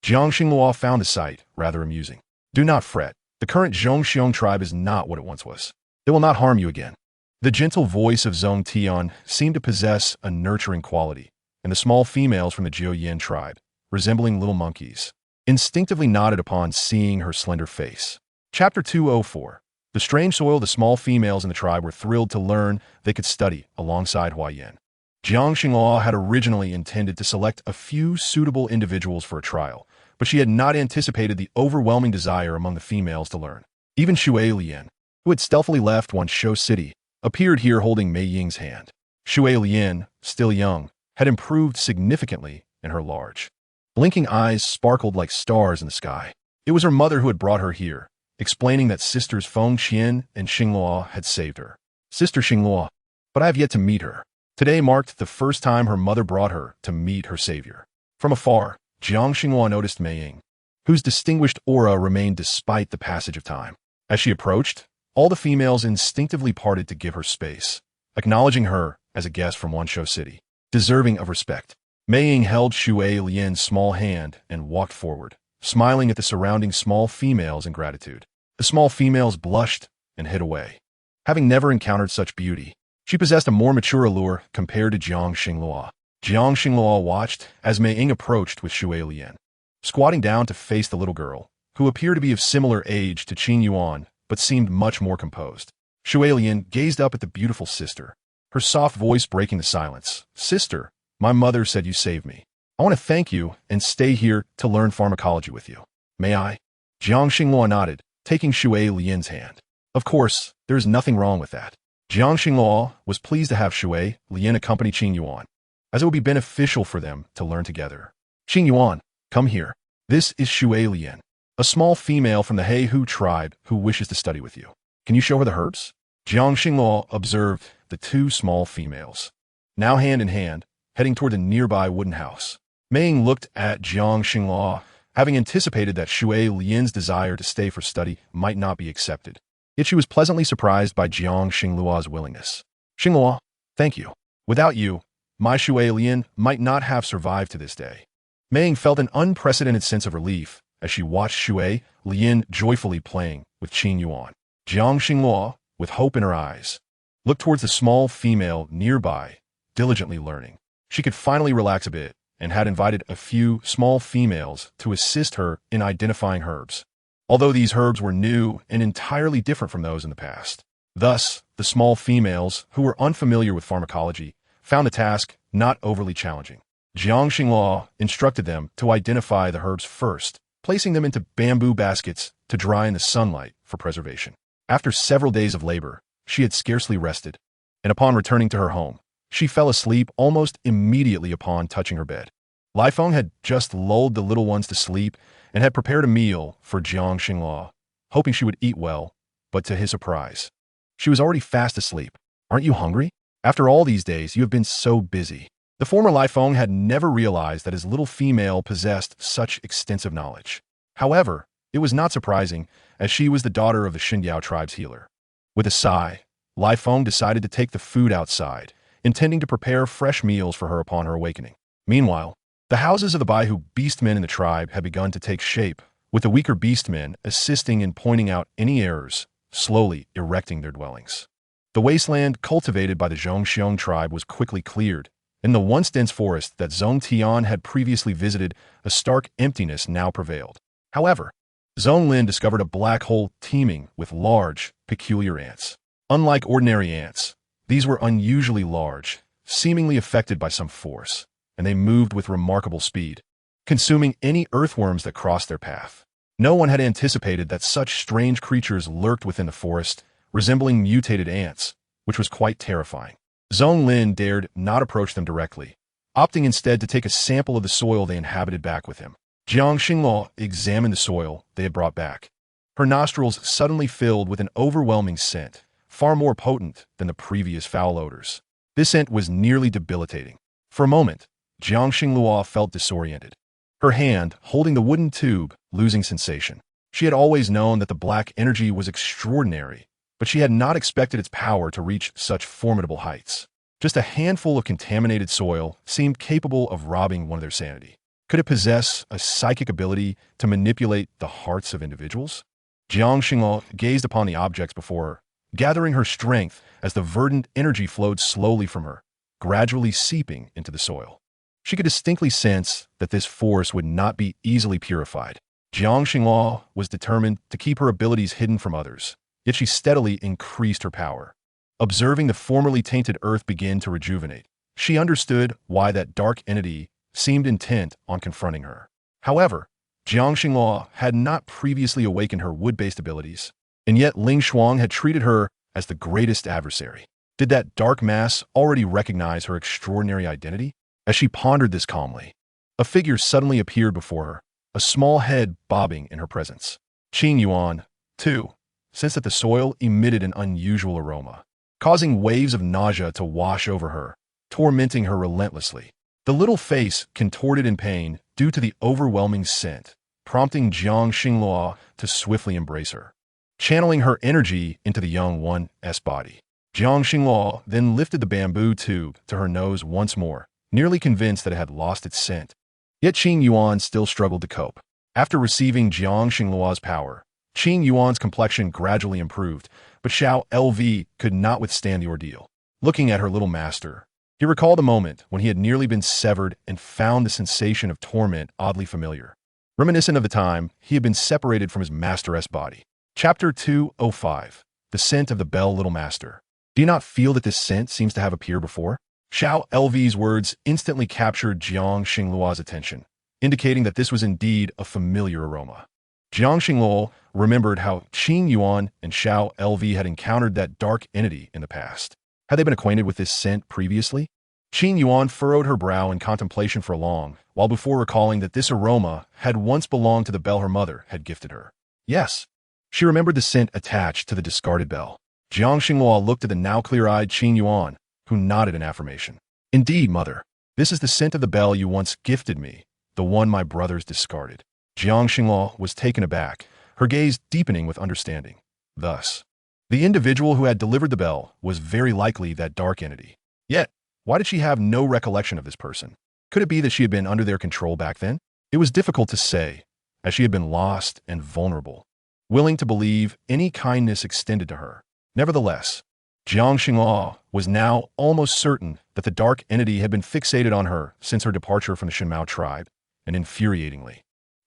Jiang Xinghua found the sight rather amusing. Do not fret. The current Zhongxiong tribe is not what it once was. They will not harm you again. The gentle voice of Zhong Tian seemed to possess a nurturing quality, and the small females from the Jiuyin tribe, resembling little monkeys, instinctively nodded upon seeing her slender face. Chapter 204. The strange soil. The small females in the tribe were thrilled to learn they could study alongside Huayan. Jiang Xinghua had originally intended to select a few suitable individuals for a trial, but she had not anticipated the overwhelming desire among the females to learn. Even Xue Lian, who had stealthily left Wanshou City, appeared here holding Mei Ying's hand. Xue Lian, still young, had improved significantly, and her large, blinking eyes sparkled like stars in the sky. It was her mother who had brought her here, explaining that sisters Feng Qian and Xinghua had saved her. Sister Xinghua, but I have yet to meet her. Today marked the first time her mother brought her to meet her savior. From afar, Jiang Xinghua noticed Mei Ying, whose distinguished aura remained despite the passage of time. As she approached, all the females instinctively parted to give her space, acknowledging her as a guest from Wanshou City, deserving of respect. Mei Ying held Xue Lian's small hand and walked forward, smiling at the surrounding small females in gratitude. The small females blushed and hid away. Having never encountered such beauty, she possessed a more mature allure compared to Jiang Xinghua. Jiang Xinghua watched as Mei Ying approached with Xue Lian, squatting down to face the little girl, who appeared to be of similar age to Qin Yuan, but seemed much more composed. Xue Lian gazed up at the beautiful sister, her soft voice breaking the silence. Sister, my mother said you saved me. I want to thank you and stay here to learn pharmacology with you. May I? Jiang Xinghua nodded, taking Xue Lian's hand. Of course, there is nothing wrong with that. Jiang Xinghua was pleased to have Xue Lian accompany Qin Yuan, as it would be beneficial for them to learn together. Qin Yuan, come here. This is Xue Lian, a small female from the Heihu tribe who wishes to study with you. Can you show her the herbs? Jiang Xinghua observed the two small females, now hand in hand, heading toward the nearby wooden house. Mei Ying looked at Jiang Xinghua, having anticipated that Xue Lian's desire to stay for study might not be accepted. Yet she was pleasantly surprised by Jiang Xinglua's willingness. Xinghua, thank you. Without you, my Xue Lian might not have survived to this day. Mei Ying felt an unprecedented sense of relief as she watched Xue Lian joyfully playing with Qin Yuan. Jiang Xinghua, with hope in her eyes, looked towards the small female nearby, diligently learning. She could finally relax a bit and had invited a few small females to assist her in identifying herbs, although these herbs were new and entirely different from those in the past. Thus, the small females, who were unfamiliar with pharmacology, found the task not overly challenging. Jiang Xinghua instructed them to identify the herbs first, placing them into bamboo baskets to dry in the sunlight for preservation. After several days of labor, she had scarcely rested, and upon returning to her home, she fell asleep almost immediately upon touching her bed. Lai Feng had just lulled the little ones to sleep and had prepared a meal for Jiang Xinghua, hoping she would eat well, but to his surprise, she was already fast asleep. Aren't you hungry? After all these days, you have been so busy. The former Lai Feng had never realized that his little female possessed such extensive knowledge. However, it was not surprising, as she was the daughter of the Xindiao tribe's healer. With a sigh, Lai Feng decided to take the food outside, intending to prepare fresh meals for her upon her awakening. Meanwhile, the houses of the Baihu beastmen in the tribe had begun to take shape, with the weaker beastmen assisting in pointing out any errors, slowly erecting their dwellings. The wasteland cultivated by the Zhongxiong tribe was quickly cleared. In the once dense forest that Zhong Tian had previously visited, a stark emptiness now prevailed. However, Zhong Lin discovered a black hole teeming with large, peculiar ants. Unlike ordinary ants, these were unusually large, seemingly affected by some force, and they moved with remarkable speed, consuming any earthworms that crossed their path. No one had anticipated that such strange creatures lurked within the forest, resembling mutated ants, which was quite terrifying. Zhong Lin dared not approach them directly, opting instead to take a sample of the soil they inhabited back with him. Jiang Xingluo examined the soil they had brought back. Her nostrils suddenly filled with an overwhelming scent, far more potent than the previous foul odors. This scent was nearly debilitating. For a moment, Jiang Xingluo felt disoriented, her hand holding the wooden tube losing sensation. She had always known that the black energy was extraordinary, but she had not expected its power to reach such formidable heights. Just a handful of contaminated soil seemed capable of robbing one of their sanity. Could it possess a psychic ability to manipulate the hearts of individuals? Jiang Xingluo gazed upon the objects before her, gathering her strength as the verdant energy flowed slowly from her, gradually seeping into the soil. She could distinctly sense that this force would not be easily purified. Jiang Xingluo was determined to keep her abilities hidden from others, yet she steadily increased her power. Observing the formerly tainted earth begin to rejuvenate, she understood why that dark entity seemed intent on confronting her. However, Jiang Xingluo had not previously awakened her wood-based abilities, and yet Ling Shuang had treated her as the greatest adversary. Did that dark mass already recognize her extraordinary identity? As she pondered this calmly, a figure suddenly appeared before her, a small head bobbing in her presence. Qing Yuan, too, sensed that the soil emitted an unusual aroma, causing waves of nausea to wash over her, tormenting her relentlessly. The little face contorted in pain due to the overwhelming scent, prompting Jiang Xingluo to swiftly embrace her, channeling her energy into the young one's body. Jiang Xingluo then lifted the bamboo tube to her nose once more, nearly convinced that it had lost its scent. Yet Qing Yuan still struggled to cope. After receiving Jiang Xingluo's power, Qing Yuan's complexion gradually improved, but Xiao LV could not withstand the ordeal. Looking at her little master, he recalled a moment when he had nearly been severed and found the sensation of torment oddly familiar, reminiscent of the time he had been separated from his master's body. Chapter 205. The Scent of the Bell Little Master. Do you not feel that this scent seems to have appeared before? Xiao LV's words instantly captured Jiang Xingluo's attention, indicating that this was indeed a familiar aroma. Jiang Xingluo remembered how Qing Yuan and Xiao LV had encountered that dark entity in the past. Had they been acquainted with this scent previously? Qing Yuan furrowed her brow in contemplation for long, while before recalling that this aroma had once belonged to the bell her mother had gifted her. Yes, she remembered the scent attached to the discarded bell. Jiang Xingluo looked at the now clear-eyed Qing Yuan, who nodded in affirmation. Indeed, mother, this is the scent of the bell you once gifted me, the one my brothers discarded. Jiang Xingluo was taken aback, her gaze deepening with understanding. Thus, the individual who had delivered the bell was very likely that dark entity. Yet, why did she have no recollection of this person? Could it be that she had been under their control back then? It was difficult to say, as she had been lost and vulnerable, willing to believe any kindness extended to her. Nevertheless, Jiang Xingluo was now almost certain that the dark entity had been fixated on her since her departure from the Shenmao tribe, and infuriatingly,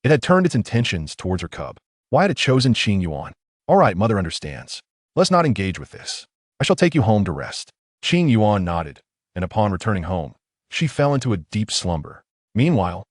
it had turned its intentions towards her cub. Why had it chosen Qing Yuan? All right, mother understands. Let's not engage with this. I shall take you home to rest. Qing Yuan nodded, and upon returning home, she fell into a deep slumber. Meanwhile,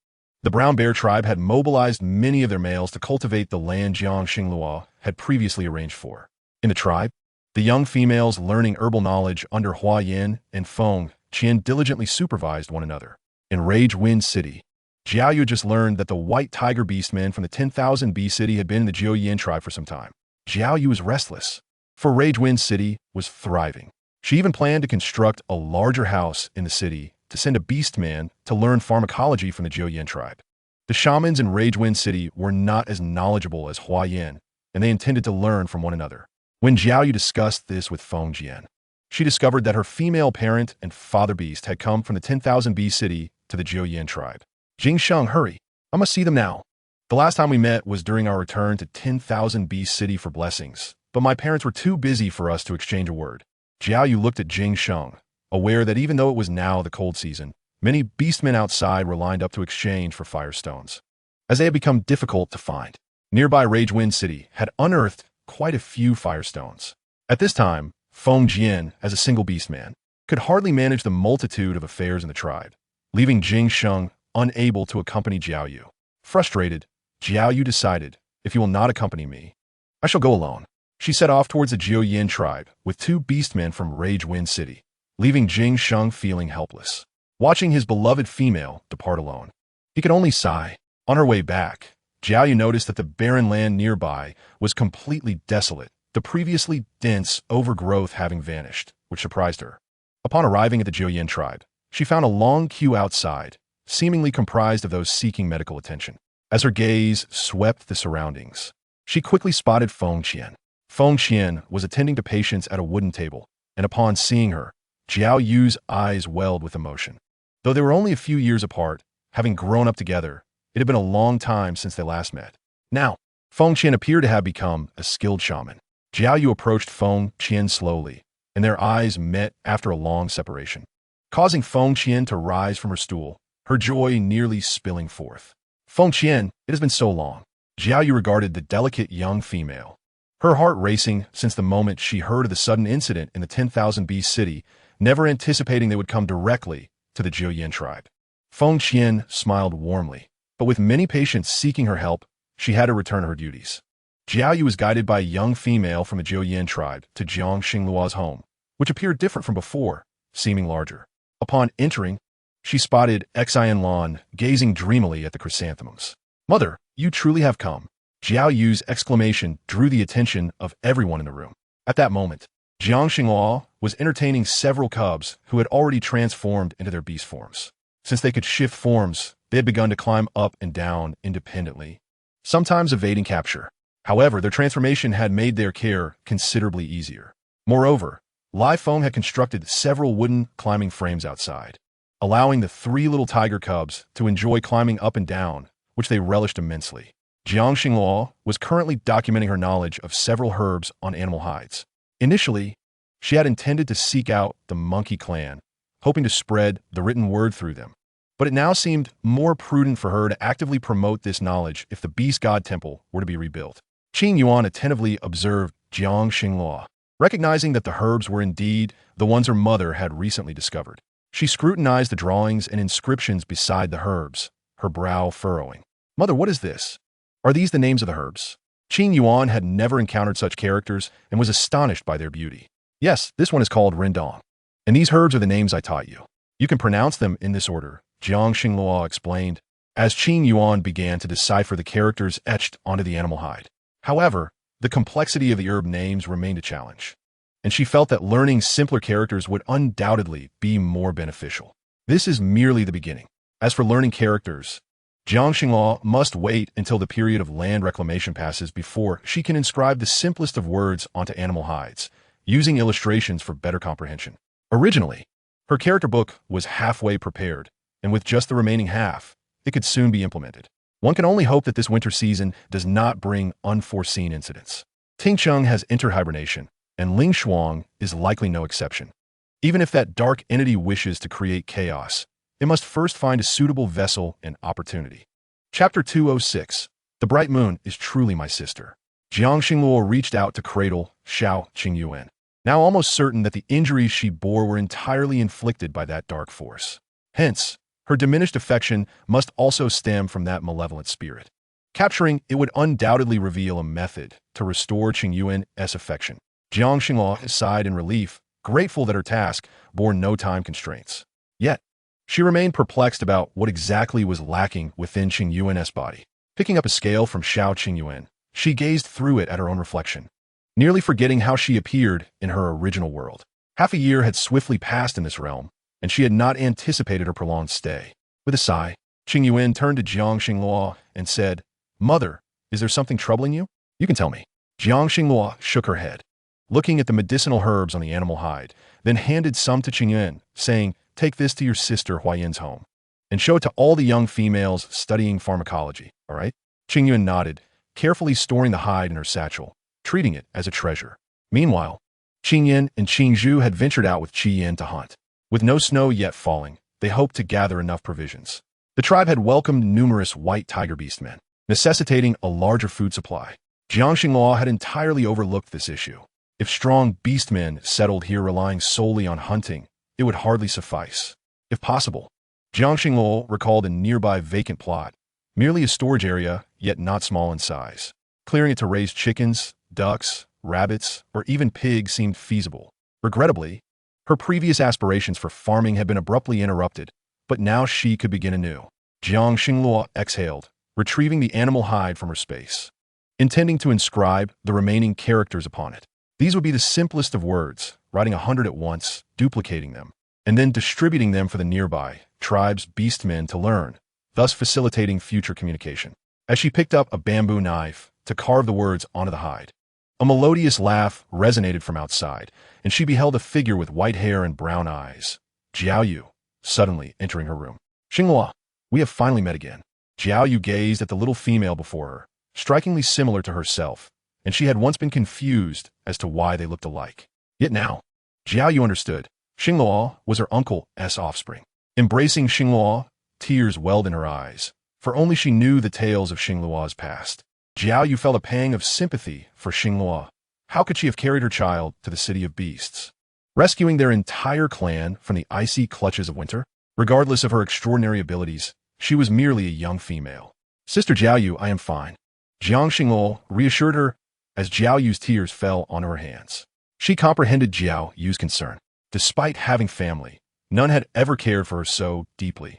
the Brown Bear tribe had mobilized many of their males to cultivate the land Jiang Xingluo had previously arranged for. In the tribe, the young females learning herbal knowledge under Hua Yin and Feng Qian diligently supervised one another. In Rage Wind City, Jiao Yu just learned that the White Tiger Beastman from the 10,000 Bee City had been in the Jiao Yin tribe for some time. Jiao Yu was restless, for Rage Wind City was thriving. She even planned to construct a larger house in the city to send a Beastman to learn pharmacology from the Jiao Yin tribe. The shamans in Rage Wind City were not as knowledgeable as Hua Yin, and they intended to learn from one another. When Jiao Yu discussed this with Feng Jian, she discovered that her female parent and father beast had come from the 10,000 Bee City to the Jiao Yin tribe. Jing Sheng, hurry. I must see them now. The last time we met was during our return to 10,000 Bee City for blessings, but my parents were too busy for us to exchange a word. Jiao Yu looked at Jing Sheng, aware that even though it was now the cold season, many beastmen outside were lined up to exchange for firestones, as they had become difficult to find. Nearby Rage Wind City had unearthed quite a few firestones. At this time, Feng Jian, as a single beastman, could hardly manage the multitude of affairs in the tribe, leaving Jing Sheng unable to accompany Jiao Yu. Frustrated, Jiao Yu decided, if you will not accompany me, I shall go alone. She set off towards the Jiao Yin tribe with two beastmen from Rage Wind City, leaving Jing Sheng feeling helpless. watching his beloved female depart alone. He could only sigh. On her way back, Jiao Yu noticed that the barren land nearby was completely desolate, the previously dense overgrowth having vanished, which surprised her. Upon arriving at the Jiuyin tribe, she found a long queue outside, seemingly comprised of those seeking medical attention. As her gaze swept the surroundings, she quickly spotted Feng Qian. Feng Qian was attending to patients at a wooden table, and upon seeing her, Jiao Yu's eyes welled with emotion. Though they were only a few years apart, having grown up together, it had been a long time since they last met. Now, Feng Qian appeared to have become a skilled shaman. Jiao Yu approached Feng Qian slowly, and their eyes met after a long separation, causing Feng Qian to rise from her stool, her joy nearly spilling forth. Feng Qian, it has been so long. Jiao Yu regarded the delicate young female, her heart racing since the moment she heard of the sudden incident in the 10,000 Beast City, never anticipating they would come directly to the Jiuyin tribe. Feng Qian smiled warmly, but with many patients seeking her help, she had to return to her duties. Jiao Yu was guided by a young female from the Jiuyin tribe to Jiang Xingluo's home, which appeared different from before, seeming larger. Upon entering, she spotted Xian Lan gazing dreamily at the chrysanthemums. "Mother, you truly have come." Jiao Yu's exclamation drew the attention of everyone in the room. At that moment, Jiang Xingluo was entertaining several cubs who had already transformed into their beast forms. Since they could shift forms, they had begun to climb up and down independently, sometimes evading capture. However, their transformation had made their care considerably easier. Moreover, Lai Feng had constructed several wooden climbing frames outside, allowing the three little tiger cubs to enjoy climbing up and down, which they relished immensely. Jiang Xingluo was currently documenting her knowledge of several herbs on animal hides. Initially, she had intended to seek out the monkey clan, hoping to spread the written word through them. But it now seemed more prudent for her to actively promote this knowledge if the Beast God Temple were to be rebuilt. Qing Yuan attentively observed Jiang Xingluo, recognizing that the herbs were indeed the ones her mother had recently discovered. She scrutinized the drawings and inscriptions beside the herbs, her brow furrowing. "Mother, what is this? Are these the names of the herbs?" Qing Yuan had never encountered such characters and was astonished by their beauty. "Yes, this one is called Rendong, and these herbs are the names I taught you. You can pronounce them in this order," Jiang Xingluo explained, as Qing Yuan began to decipher the characters etched onto the animal hide. However, the complexity of the herb names remained a challenge, and she felt that learning simpler characters would undoubtedly be more beneficial. This is merely the beginning. As for learning characters, Jiang Xingluo must wait until the period of land reclamation passes before she can inscribe the simplest of words onto animal hides, using illustrations for better comprehension. Originally, her character book was halfway prepared, and with just the remaining half, it could soon be implemented. One can only hope that this winter season does not bring unforeseen incidents. Ting Cheng has entered hibernation, and Ling Shuang is likely no exception. Even if that dark entity wishes to create chaos, it must first find a suitable vessel and opportunity. Chapter 206. The Bright Moon is truly my sister. Jiang Xingluo reached out to cradle Xiao Qingyuan, now almost certain that the injuries she bore were entirely inflicted by that dark force. Hence, her diminished affection must also stem from that malevolent spirit. Capturing it would undoubtedly reveal a method to restore Qingyuan's affection. Jiang Xingluo sighed in relief, grateful that her task bore no time constraints. Yet, she remained perplexed about what exactly was lacking within Qingyuan's body. Picking up a scale from Xiao Qingyuan, she gazed through it at her own reflection, nearly forgetting how she appeared in her original world. Half a year had swiftly passed in this realm, and she had not anticipated her prolonged stay. With a sigh, Qingyuan turned to Jiang Xingluo and said, "Mother, is there something troubling you? You can tell me." Jiang Xingluo shook her head, looking at the medicinal herbs on the animal hide, then handed some to Qingyuan, saying, "Take this to your sister Huayan's home, and show it to all the young females studying pharmacology, all right?" Qingyuan nodded, carefully storing the hide in her satchel, treating it as a treasure. Meanwhile, Qingyan and Qingzhu had ventured out with Qiyan to hunt. With no snow yet falling, they hoped to gather enough provisions. The tribe had welcomed numerous white tiger beastmen, necessitating a larger food supply. Jiang Xingluo had entirely overlooked this issue. If strong beastmen settled here relying solely on hunting, it would hardly suffice. If possible, Jiang Xingluo recalled a nearby vacant plot, merely a storage area, yet not small in size. Clearing it to raise chickens, ducks, rabbits, or even pigs seemed feasible. Regrettably, her previous aspirations for farming had been abruptly interrupted but now she could begin anew. Jiang Xingluo exhaled, retrieving the animal hide from her space, intending to inscribe the remaining characters upon it. These would be the simplest of words, writing 100 at once, duplicating them, and then distributing them for the nearby tribe's beastmen to learn, thus facilitating future communication. As she picked up a bamboo knife to carve the words onto the hide, a melodious laugh resonated from outside, and she beheld a figure with white hair and brown eyes. Jiao Yu, suddenly entering her room. Xinghua, we have finally met again. Jiao Yu gazed at the little female before her, strikingly similar to herself, and she had once been confused as to why they looked alike. Yet now, Jiao Yu understood. Xinghua was her uncle's offspring. Embracing Xinghua, tears welled in her eyes, for only she knew the tales of Xingluo's past. Jiao Yu felt a pang of sympathy for Xingluo. How could she have carried her child to the city of beasts, rescuing their entire clan from the icy clutches of winter? Regardless of her extraordinary abilities, she was merely a young female. Sister Jiao Yu, I am fine. Jiang Xingluo reassured her as Jiao Yu's tears fell on her hands. She comprehended Jiao Yu's concern. Despite having family, none had ever cared for her so deeply,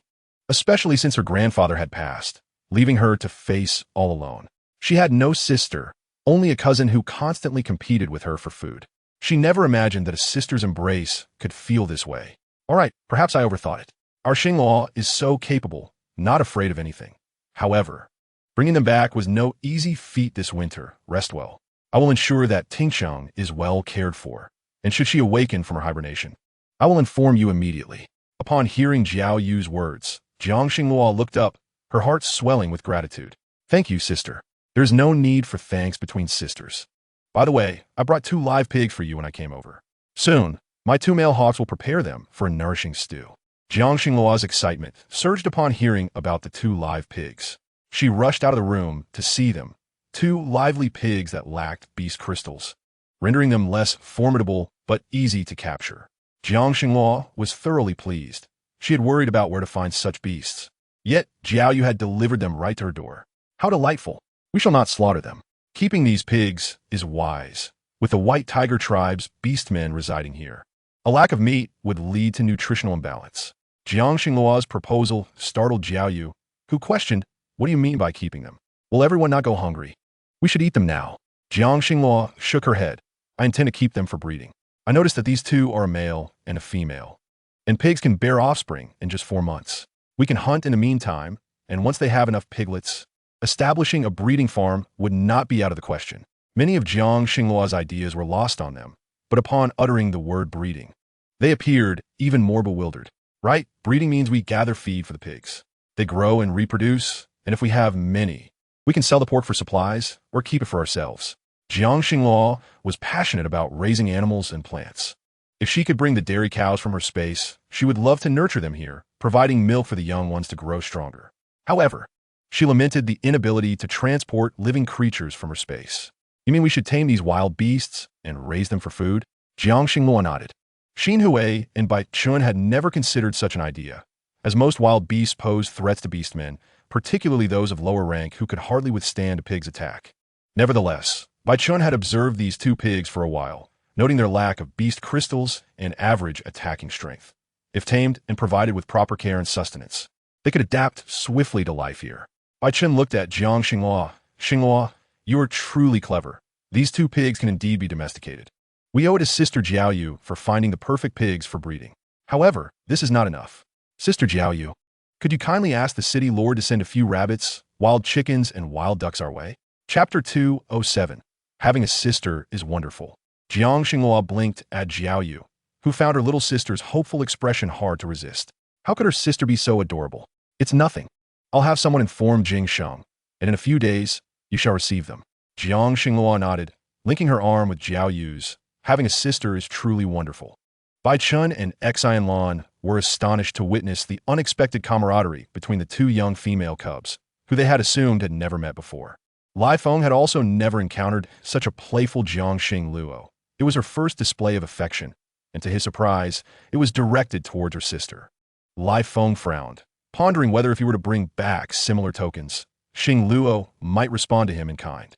especially since her grandfather had passed, leaving her to face all alone. She had no sister, only a cousin who constantly competed with her for food. She never imagined that a sister's embrace could feel this way. All right, perhaps I overthought it. Our Xingluo is so capable, not afraid of anything. However, bringing them back was no easy feat this winter. Rest well. I will ensure that Tingsheng is well cared for, and should she awaken from her hibernation, I will inform you immediately. Upon hearing Jiao Yu's words, Jiang Xingluo looked up, her heart swelling with gratitude. Thank you, sister. There is no need for thanks between sisters. By the way, I brought 2 live pigs for you when I came over. Soon, my 2 male hawks will prepare them for a nourishing stew. Jiang Xingluo's excitement surged upon hearing about the 2 live pigs. She rushed out of the room to see them, 2 lively pigs that lacked beast crystals, rendering them less formidable but easy to capture. Jiang Xingluo was thoroughly pleased. She had worried about where to find such beasts. Yet, Jiao Yu had delivered them right to her door. How delightful! We shall not slaughter them. Keeping these pigs is wise, with the White Tiger tribe's beastmen residing here. A lack of meat would lead to nutritional imbalance. Jiang Xingluo's proposal startled Jiao Yu, who questioned, what do you mean by keeping them? Will everyone not go hungry? We should eat them now. Jiang Xingluo shook her head. I intend to keep them for breeding. I noticed that these 2 are a male and a female, and pigs can bear offspring in just 4 months. We can hunt in the meantime, and once they have enough piglets, establishing a breeding farm would not be out of the question. Many of Jiang Xingluo's ideas were lost on them, but upon uttering the word breeding, they appeared even more bewildered. Right? Breeding means we gather feed for the pigs. They grow and reproduce, and if we have many, we can sell the pork for supplies or keep it for ourselves. Jiang Xingluo was passionate about raising animals and plants. If she could bring the dairy cows from her space, she would love to nurture them here, providing milk for the young ones to grow stronger. However, she lamented the inability to transport living creatures from her space. You mean we should tame these wild beasts and raise them for food? Jiang Xingluo nodded. Xin Hui and Bai Chun had never considered such an idea, as most wild beasts posed threats to beastmen, particularly those of lower rank who could hardly withstand a pig's attack. Nevertheless, Bai Chun had observed these 2 pigs for a while, noting their lack of beast crystals and average attacking strength. If tamed and provided with proper care and sustenance, they could adapt swiftly to life here. Bai Chun looked at Jiang Xingluo. Xingluo, you are truly clever. These 2 pigs can indeed be domesticated. We owe it to Sister Jiao Yu for finding the perfect pigs for breeding. However, this is not enough. Sister Jiao Yu, could you kindly ask the city lord to send a few rabbits, wild chickens, and wild ducks our way? Chapter 207. Having a sister is wonderful. Jiang Xingluo blinked at Jiao Yu, who found her little sister's hopeful expression hard to resist. How could her sister be so adorable? It's nothing. I'll have someone inform Jing Sheng, and in a few days, you shall receive them. Jiang Xingluo nodded, linking her arm with Jiao Yu's. Having a sister is truly wonderful. Bai Chun and Xian Lan were astonished to witness the unexpected camaraderie between the 2 young female cubs, who they had assumed had never met before. Lai Feng had also never encountered such a playful Jiang Xingluo. It was her first display of affection, and to his surprise, it was directed towards her sister. Lai Feng frowned, pondering whether if he were to bring back similar tokens, Xingluo might respond to him in kind.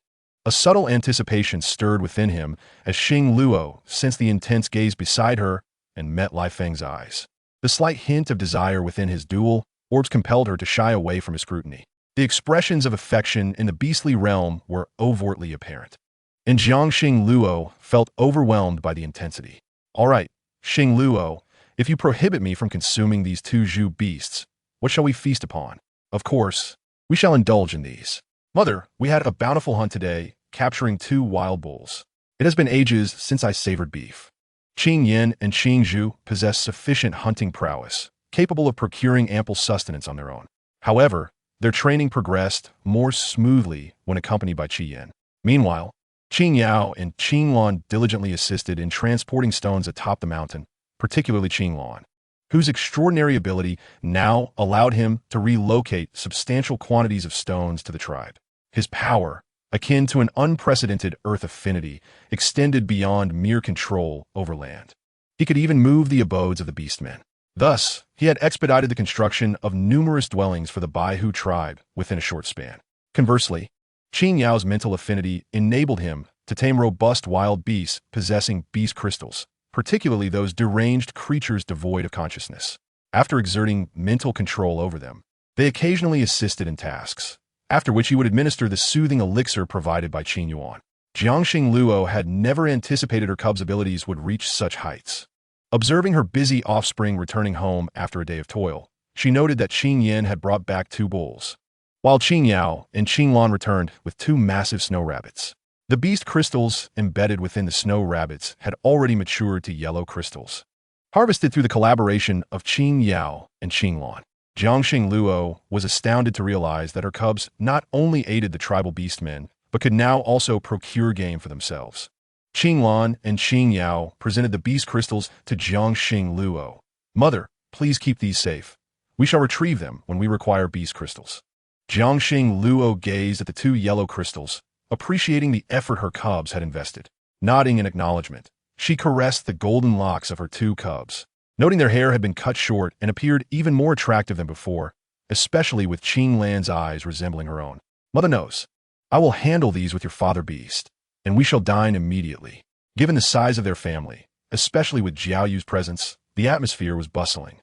A subtle anticipation stirred within him as Xingluo sensed the intense gaze beside her and met Lai Feng's eyes. The slight hint of desire within his dual orbs compelled her to shy away from his scrutiny. The expressions of affection in the beastly realm were overtly apparent, and Jiang Xing Luo felt overwhelmed by the intensity. All right, Xing Luo, if you prohibit me from consuming these two Zhu beasts, what shall we feast upon? Of course, we shall indulge in these. Mother, we had a bountiful hunt today, capturing 2 wild bulls. It has been ages since I savored beef. Qing Yin and Qing Zhu possess sufficient hunting prowess, capable of procuring ample sustenance on their own. However, their training progressed more smoothly when accompanied by Qi Yin. Meanwhile, Qing Yao and Qing Lan diligently assisted in transporting stones atop the mountain, particularly Qing Lan, whose extraordinary ability now allowed him to relocate substantial quantities of stones to the tribe. His power, akin to an unprecedented earth affinity, extended beyond mere control over land. He could even move the abodes of the beastmen. Thus, he had expedited the construction of numerous dwellings for the Baihu tribe within a short span. Conversely, Qing Yao's mental affinity enabled him to tame robust wild beasts possessing beast crystals, particularly those deranged creatures devoid of consciousness. After exerting mental control over them, they occasionally assisted in tasks, after which he would administer the soothing elixir provided by Qing Yuan. Jiangxing Luo had never anticipated her cub's abilities would reach such heights. Observing her busy offspring returning home after a day of toil, she noted that Qing Yin had brought back 2 bulls, while Qing Yao and Qing Lan returned with 2 massive snow rabbits. The beast crystals embedded within the snow rabbits had already matured to yellow crystals, harvested through the collaboration of Qing Yao and Qing Lan. Jiangxing Luo was astounded to realize that her cubs not only aided the tribal beastmen, but could now also procure game for themselves. Qing Lan and Qing Yao presented the beast crystals to Jiangxing Luo. Mother, please keep these safe. We shall retrieve them when we require beast crystals. Jiangxing Luo gazed at the 2 yellow crystals, appreciating the effort her cubs had invested. Nodding in acknowledgement, she caressed the golden locks of her 2 cubs, noting their hair had been cut short and appeared even more attractive than before, especially with Qing Lan's eyes resembling her own. Mother knows. I will handle these with your father beast, and we shall dine immediately. Given the size of their family, especially with Jiao Yu's presence, the atmosphere was bustling.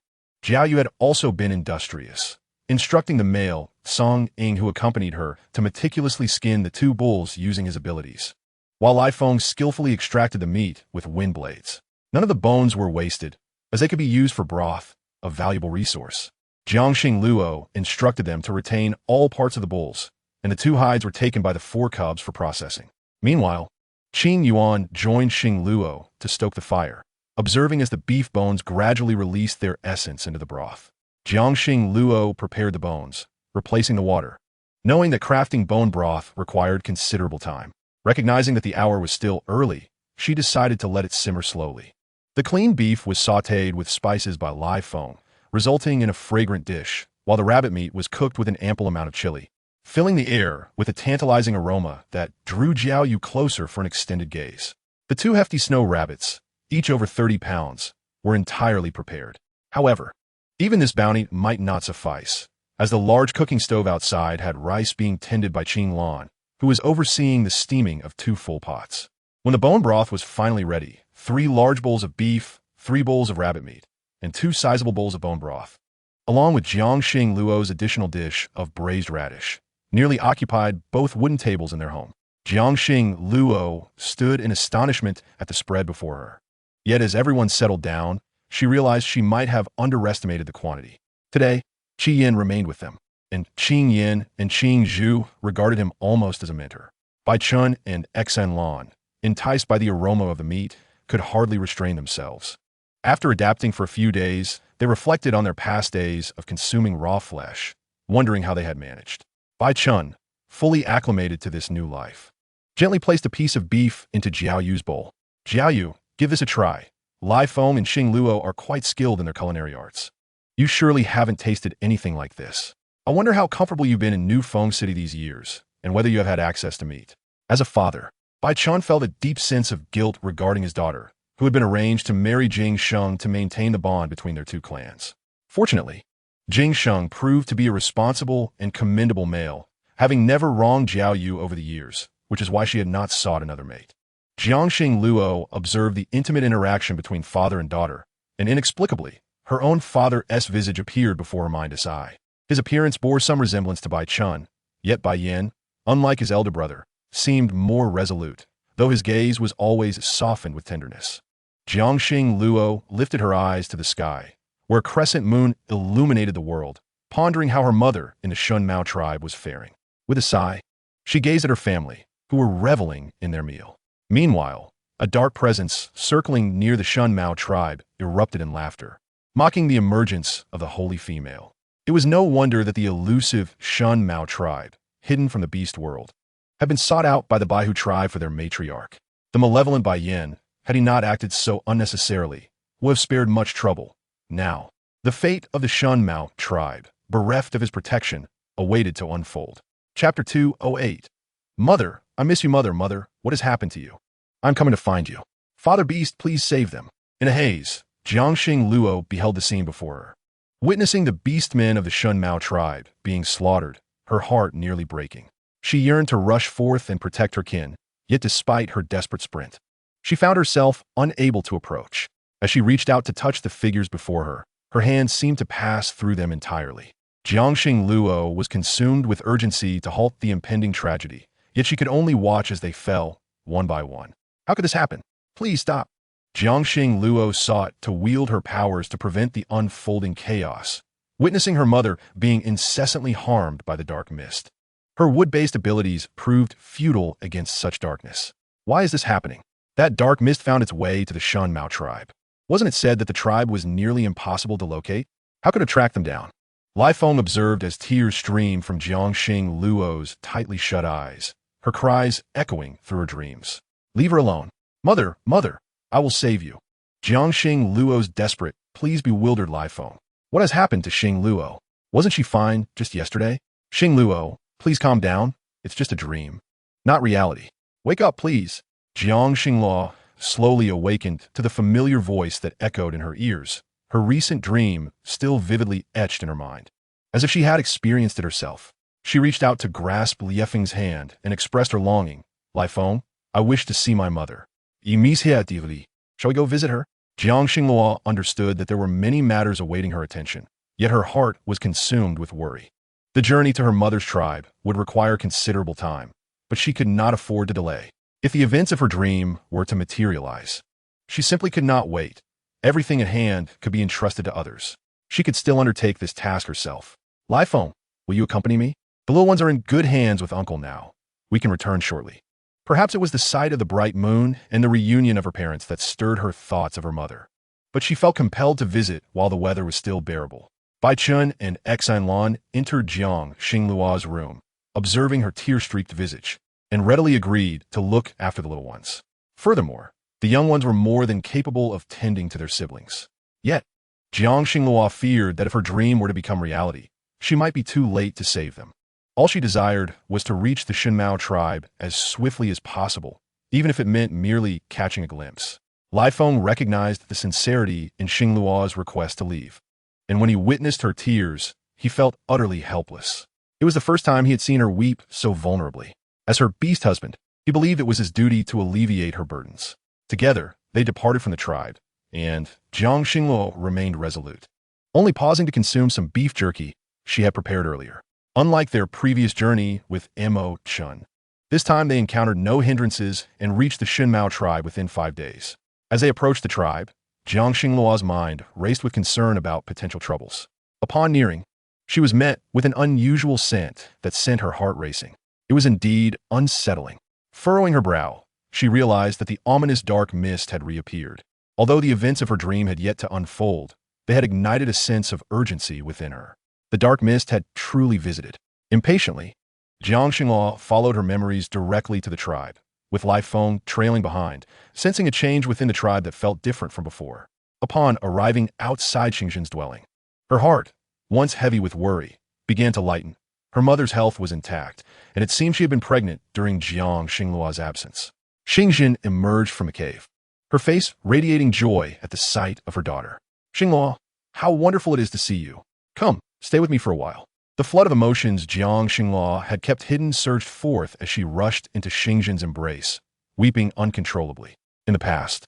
Jiao Yu had also been industrious, instructing the male, Song Ing, who accompanied her, to meticulously skin the 2 bulls using his abilities, while Lai Feng skillfully extracted the meat with wind blades. None of the bones were wasted, as they could be used for broth, a valuable resource. Jiangxing Luo instructed them to retain all parts of the bulls, and the 2 hides were taken by the 4 cubs for processing. Meanwhile, Qing Yuan joined Xing Luo to stoke the fire, observing as the beef bones gradually released their essence into the broth. Jiangxing Luo prepared the bones, replacing the water, knowing that crafting bone broth required considerable time. Recognizing that the hour was still early, she decided to let it simmer slowly. The clean beef was sautéed with spices by Lai Feng, resulting in a fragrant dish, while the rabbit meat was cooked with an ample amount of chili, filling the air with a tantalizing aroma that drew Jiao Yu closer for an extended gaze. The 2 hefty snow rabbits, each over 30 pounds, were entirely prepared. However, even this bounty might not suffice, as the large cooking stove outside had rice being tended by Qing Lan, who was overseeing the steaming of 2 full pots. When the bone broth was finally ready, 3 large bowls of beef, 3 bowls of rabbit meat, and 2 sizable bowls of bone broth, along with Jiangxing Luo's additional dish of braised radish, nearly occupied both wooden tables in their home. Jiangxing Luo stood in astonishment at the spread before her. Yet as everyone settled down, she realized she might have underestimated the quantity. Today, Qi Yin remained with them, and Qing Yin and Qing Zhu regarded him almost as a mentor. Bai Chun and Xen Lan, enticed by the aroma of the meat, could hardly restrain themselves. After adapting for a few days, they reflected on their past days of consuming raw flesh, wondering how they had managed. Bai Chun, fully acclimated to this new life, gently placed a piece of beef into Jiao Yu's bowl. Jiao Yu, give this a try. Lai Feng and Xing Luo are quite skilled in their culinary arts. You surely haven't tasted anything like this. I wonder how comfortable you've been in New Feng City these years, and whether you have had access to meat. As a father, Bai Chun felt a deep sense of guilt regarding his daughter, who had been arranged to marry Jing Sheng to maintain the bond between their 2 clans. Fortunately, Jing Sheng proved to be a responsible and commendable male, having never wronged Jiao Yu over the years, which is why she had not sought another mate. Jiangxing Luo observed the intimate interaction between father and daughter, and inexplicably, her own father's visage appeared before her mind's eye. His appearance bore some resemblance to Bai Chun, yet Bai Yin, unlike his elder brother, seemed more resolute, though his gaze was always softened with tenderness. Jiangxing Luo lifted her eyes to the sky, where a crescent moon illuminated the world, pondering how her mother in the Shun Mao tribe was faring. With a sigh, she gazed at her family, who were reveling in their meal. Meanwhile, a dark presence circling near the Shun Mao tribe erupted in laughter, mocking the emergence of the holy female. It was no wonder that the elusive Shun Mao tribe, hidden from the beast world, had been sought out by the Baihu tribe for their matriarch. The malevolent Bai Yin, had he not acted so unnecessarily, would have spared much trouble. Now, the fate of the Shun Mao tribe, bereft of his protection, awaited to unfold. Chapter 208. Mother, I miss you, mother, what has happened to you? I'm coming to find you. Father Beast, please save them. In a haze, Jiangxing Luo beheld the scene before her. Witnessing the beastmen of the Shun Mao tribe being slaughtered, her heart nearly breaking. She yearned to rush forth and protect her kin, yet despite her desperate sprint, she found herself unable to approach. As she reached out to touch the figures before her, her hands seemed to pass through them entirely. Jiangxing Luo was consumed with urgency to halt the impending tragedy, yet she could only watch as they fell, one by one. How could this happen? Please stop. Jiangxing Luo sought to wield her powers to prevent the unfolding chaos, witnessing her mother being incessantly harmed by the dark mist. Her wood-based abilities proved futile against such darkness. Why is this happening? That dark mist found its way to the Shun Mao tribe. Wasn't it said that the tribe was nearly impossible to locate? How could it track them down? Lai Feng observed as tears streamed from Jiangxing Luo's tightly shut eyes, her cries echoing through her dreams. Leave her alone. Mother, I will save you. Jiangxing Luo's desperate, please bewildered Lai Feng. What has happened to Xing Luo? Wasn't she fine just yesterday? Xing Luo, please calm down. It's just a dream. Not reality. Wake up, please. Jiangxing Luo slowly awakened to the familiar voice that echoed in her ears, her recent dream still vividly etched in her mind. As if she had experienced it herself, she reached out to grasp Liefeng's hand and expressed her longing. Lai Feng, I wish to see my mother. Shall we go visit her? Jiangxing Luo understood that there were many matters awaiting her attention, yet her heart was consumed with worry. The journey to her mother's tribe would require considerable time, but she could not afford to delay. If the events of her dream were to materialize, she simply could not wait. Everything at hand could be entrusted to others. She could still undertake this task herself. Lai Feng, will you accompany me? The little ones are in good hands with Uncle now. We can return shortly. Perhaps it was the sight of the bright moon and the reunion of her parents that stirred her thoughts of her mother. But she felt compelled to visit while the weather was still bearable. Bai Chun and Exinlan entered Jiangxing Luo's room, observing her tear-streaked visage, and readily agreed to look after the little ones. Furthermore, the young ones were more than capable of tending to their siblings. Yet, Jiangxing Luo feared that if her dream were to become reality, she might be too late to save them. All she desired was to reach the Shun Mao tribe as swiftly as possible, even if it meant merely catching a glimpse. Lai Feng recognized the sincerity in Xing Luo's request to leave, and when he witnessed her tears, he felt utterly helpless. It was the first time he had seen her weep so vulnerably. As her beast husband, he believed it was his duty to alleviate her burdens. Together, they departed from the tribe, and Jiangxing Luo remained resolute, only pausing to consume some beef jerky she had prepared earlier. Unlike their previous journey with Mo Chun, this time they encountered no hindrances and reached the Shun Mao tribe within 5 days. As they approached the tribe, Jiangxing Luo's mind raced with concern about potential troubles. Upon nearing, she was met with an unusual scent that sent her heart racing. It was indeed unsettling. Furrowing her brow, she realized that the ominous dark mist had reappeared. Although the events of her dream had yet to unfold, they had ignited a sense of urgency within her. The dark mist had truly visited. Impatiently, Jiangxing Luo followed her memories directly to the tribe, with Lai Feng trailing behind, sensing a change within the tribe that felt different from before. Upon arriving outside Xingxin's dwelling, her heart, once heavy with worry, began to lighten. Her mother's health was intact, and it seemed she had been pregnant during Jiangxing Luo's absence. Xingxin emerged from a cave, her face radiating joy at the sight of her daughter. Xing Luo, how wonderful it is to see you. Come, stay with me for a while. The flood of emotions Jiangxing Luo had kept hidden surged forth as she rushed into Xingxin's embrace, weeping uncontrollably. In the past,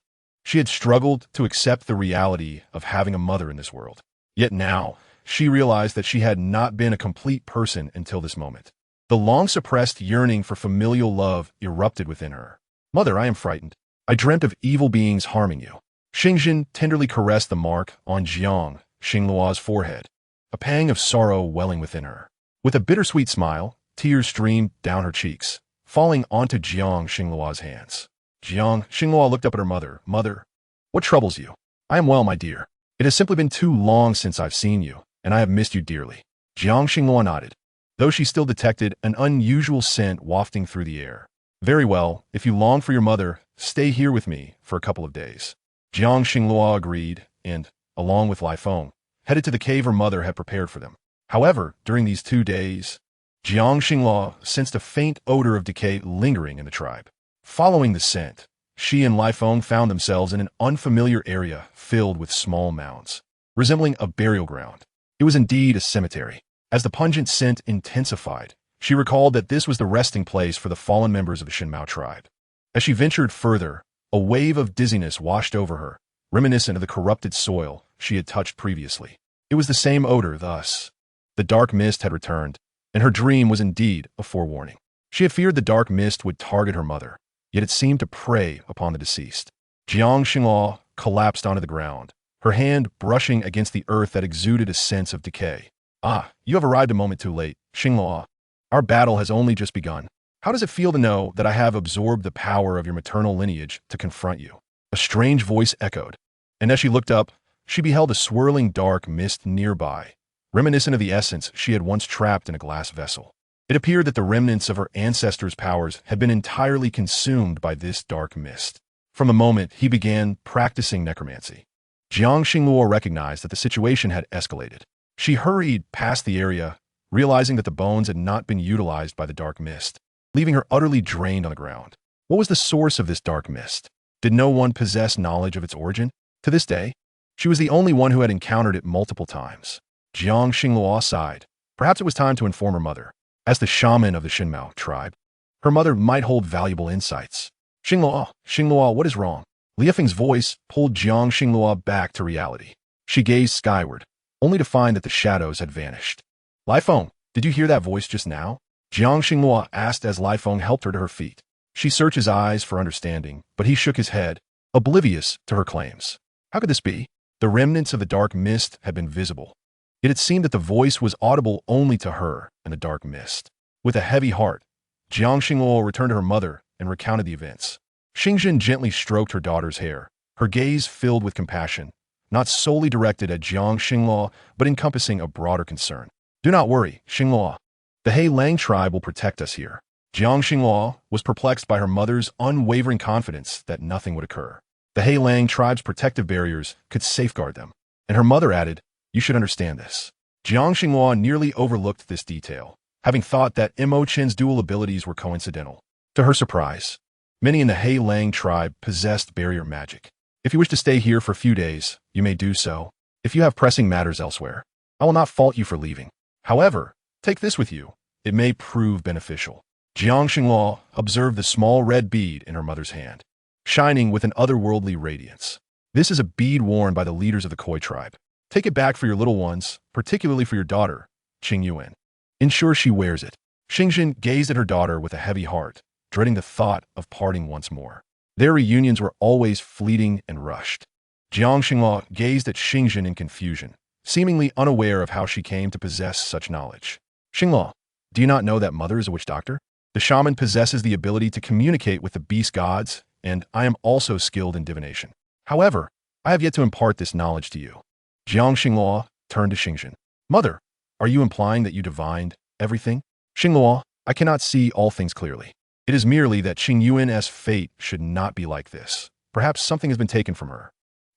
She had struggled to accept the reality of having a mother in this world. Yet now, she realized that she had not been a complete person until this moment. The long-suppressed yearning for familial love erupted within her. "Mother, I am frightened. I dreamt of evil beings harming you." Xingjin tenderly caressed the mark on Jiang Xingluo's forehead, a pang of sorrow welling within her. With a bittersweet smile, tears streamed down her cheeks, falling onto Jiang Xingluo's hands. Jiang Xingluo looked up at her mother. "Mother, what troubles you?" "I am well, my dear. It has simply been too long since I've seen you, and I have missed you dearly." Jiang Xingluo nodded, though she still detected an unusual scent wafting through the air. "Very well, if you long for your mother, stay here with me for a couple of days." Jiang Xingluo agreed and, along with Lai Feng, headed to the cave her mother had prepared for them. However, during these 2 days, Jiang Xingluo sensed a faint odor of decay lingering in the tribe. Following the scent, she and Lai Feng found themselves in an unfamiliar area filled with small mounds, resembling a burial ground. It was indeed a cemetery. As the pungent scent intensified, she recalled that this was the resting place for the fallen members of the Shinmao tribe. As she ventured further, a wave of dizziness washed over her, reminiscent of the corrupted soil she had touched previously. It was the same odor, thus. The dark mist had returned, and her dream was indeed a forewarning. She had feared the dark mist would target her mother, yet it seemed to prey upon the deceased. Jiang Xingluo collapsed onto the ground, her hand brushing against the earth that exuded a sense of decay. "Ah, you have arrived a moment too late, Xingluo. Our battle has only just begun. How does it feel to know that I have absorbed the power of your maternal lineage to confront you?" A strange voice echoed, and as she looked up, she beheld a swirling dark mist nearby, reminiscent of the essence she had once trapped in a glass vessel. It appeared that the remnants of her ancestors' powers had been entirely consumed by this dark mist. From the moment he began practicing necromancy, Jiang Xingluo recognized that the situation had escalated. She hurried past the area, realizing that the bones had not been utilized by the dark mist, leaving her utterly drained on the ground. What was the source of this dark mist? Did no one possess knowledge of its origin? To this day, she was the only one who had encountered it multiple times. Jiang Xingluo sighed. Perhaps it was time to inform her mother. As the shaman of the Shinmao tribe, her mother might hold valuable insights. Xingluo, what is wrong?" Liafeng's voice pulled Jiang Xingluo back to reality. She gazed skyward, only to find that the shadows had vanished. "Lai Feng, did you hear that voice just now?" Jiang Xingluo asked as Lai Feng helped her to her feet. She searched his eyes for understanding, but he shook his head, oblivious to her claims. How could this be? The remnants of the dark mist had been visible. Yet it seemed that the voice was audible only to her in the dark mist. With a heavy heart, Jiang Xingluo returned to her mother and recounted the events. Xingjin gently stroked her daughter's hair, her gaze filled with compassion, not solely directed at Jiang Xingluo, but encompassing a broader concern. "Do not worry, Xingluo. The He Lang tribe will protect us here." Jiang Xingluo was perplexed by her mother's unwavering confidence that nothing would occur. The He Lang tribe's protective barriers could safeguard them, and her mother added, "You should understand this." Jiang Xingluo nearly overlooked this detail, having thought that Mo Chen's dual abilities were coincidental. To her surprise, many in the He Lang tribe possessed barrier magic. "If you wish to stay here for a few days, you may do so. If you have pressing matters elsewhere, I will not fault you for leaving. However, take this with you. It may prove beneficial." Jiang Xingluo observed the small red bead in her mother's hand, shining with an otherworldly radiance. "This is a bead worn by the leaders of the Koi tribe. Take it back for your little ones, particularly for your daughter, Qing Yuan. Ensure she wears it." Xingjin gazed at her daughter with a heavy heart, dreading the thought of parting once more. Their reunions were always fleeting and rushed. Jiang Xingluo gazed at Xingjin in confusion, seemingly unaware of how she came to possess such knowledge. "Xingluo, do you not know that mother is a witch doctor? The shaman possesses the ability to communicate with the beast gods, and I am also skilled in divination. However, I have yet to impart this knowledge to you." Jiang Xingluo turned to Xingjin. "Mother, are you implying that you divined everything?" "Xingluo, I cannot see all things clearly. It is merely that Qing Yuan's fate should not be like this. Perhaps something has been taken from her.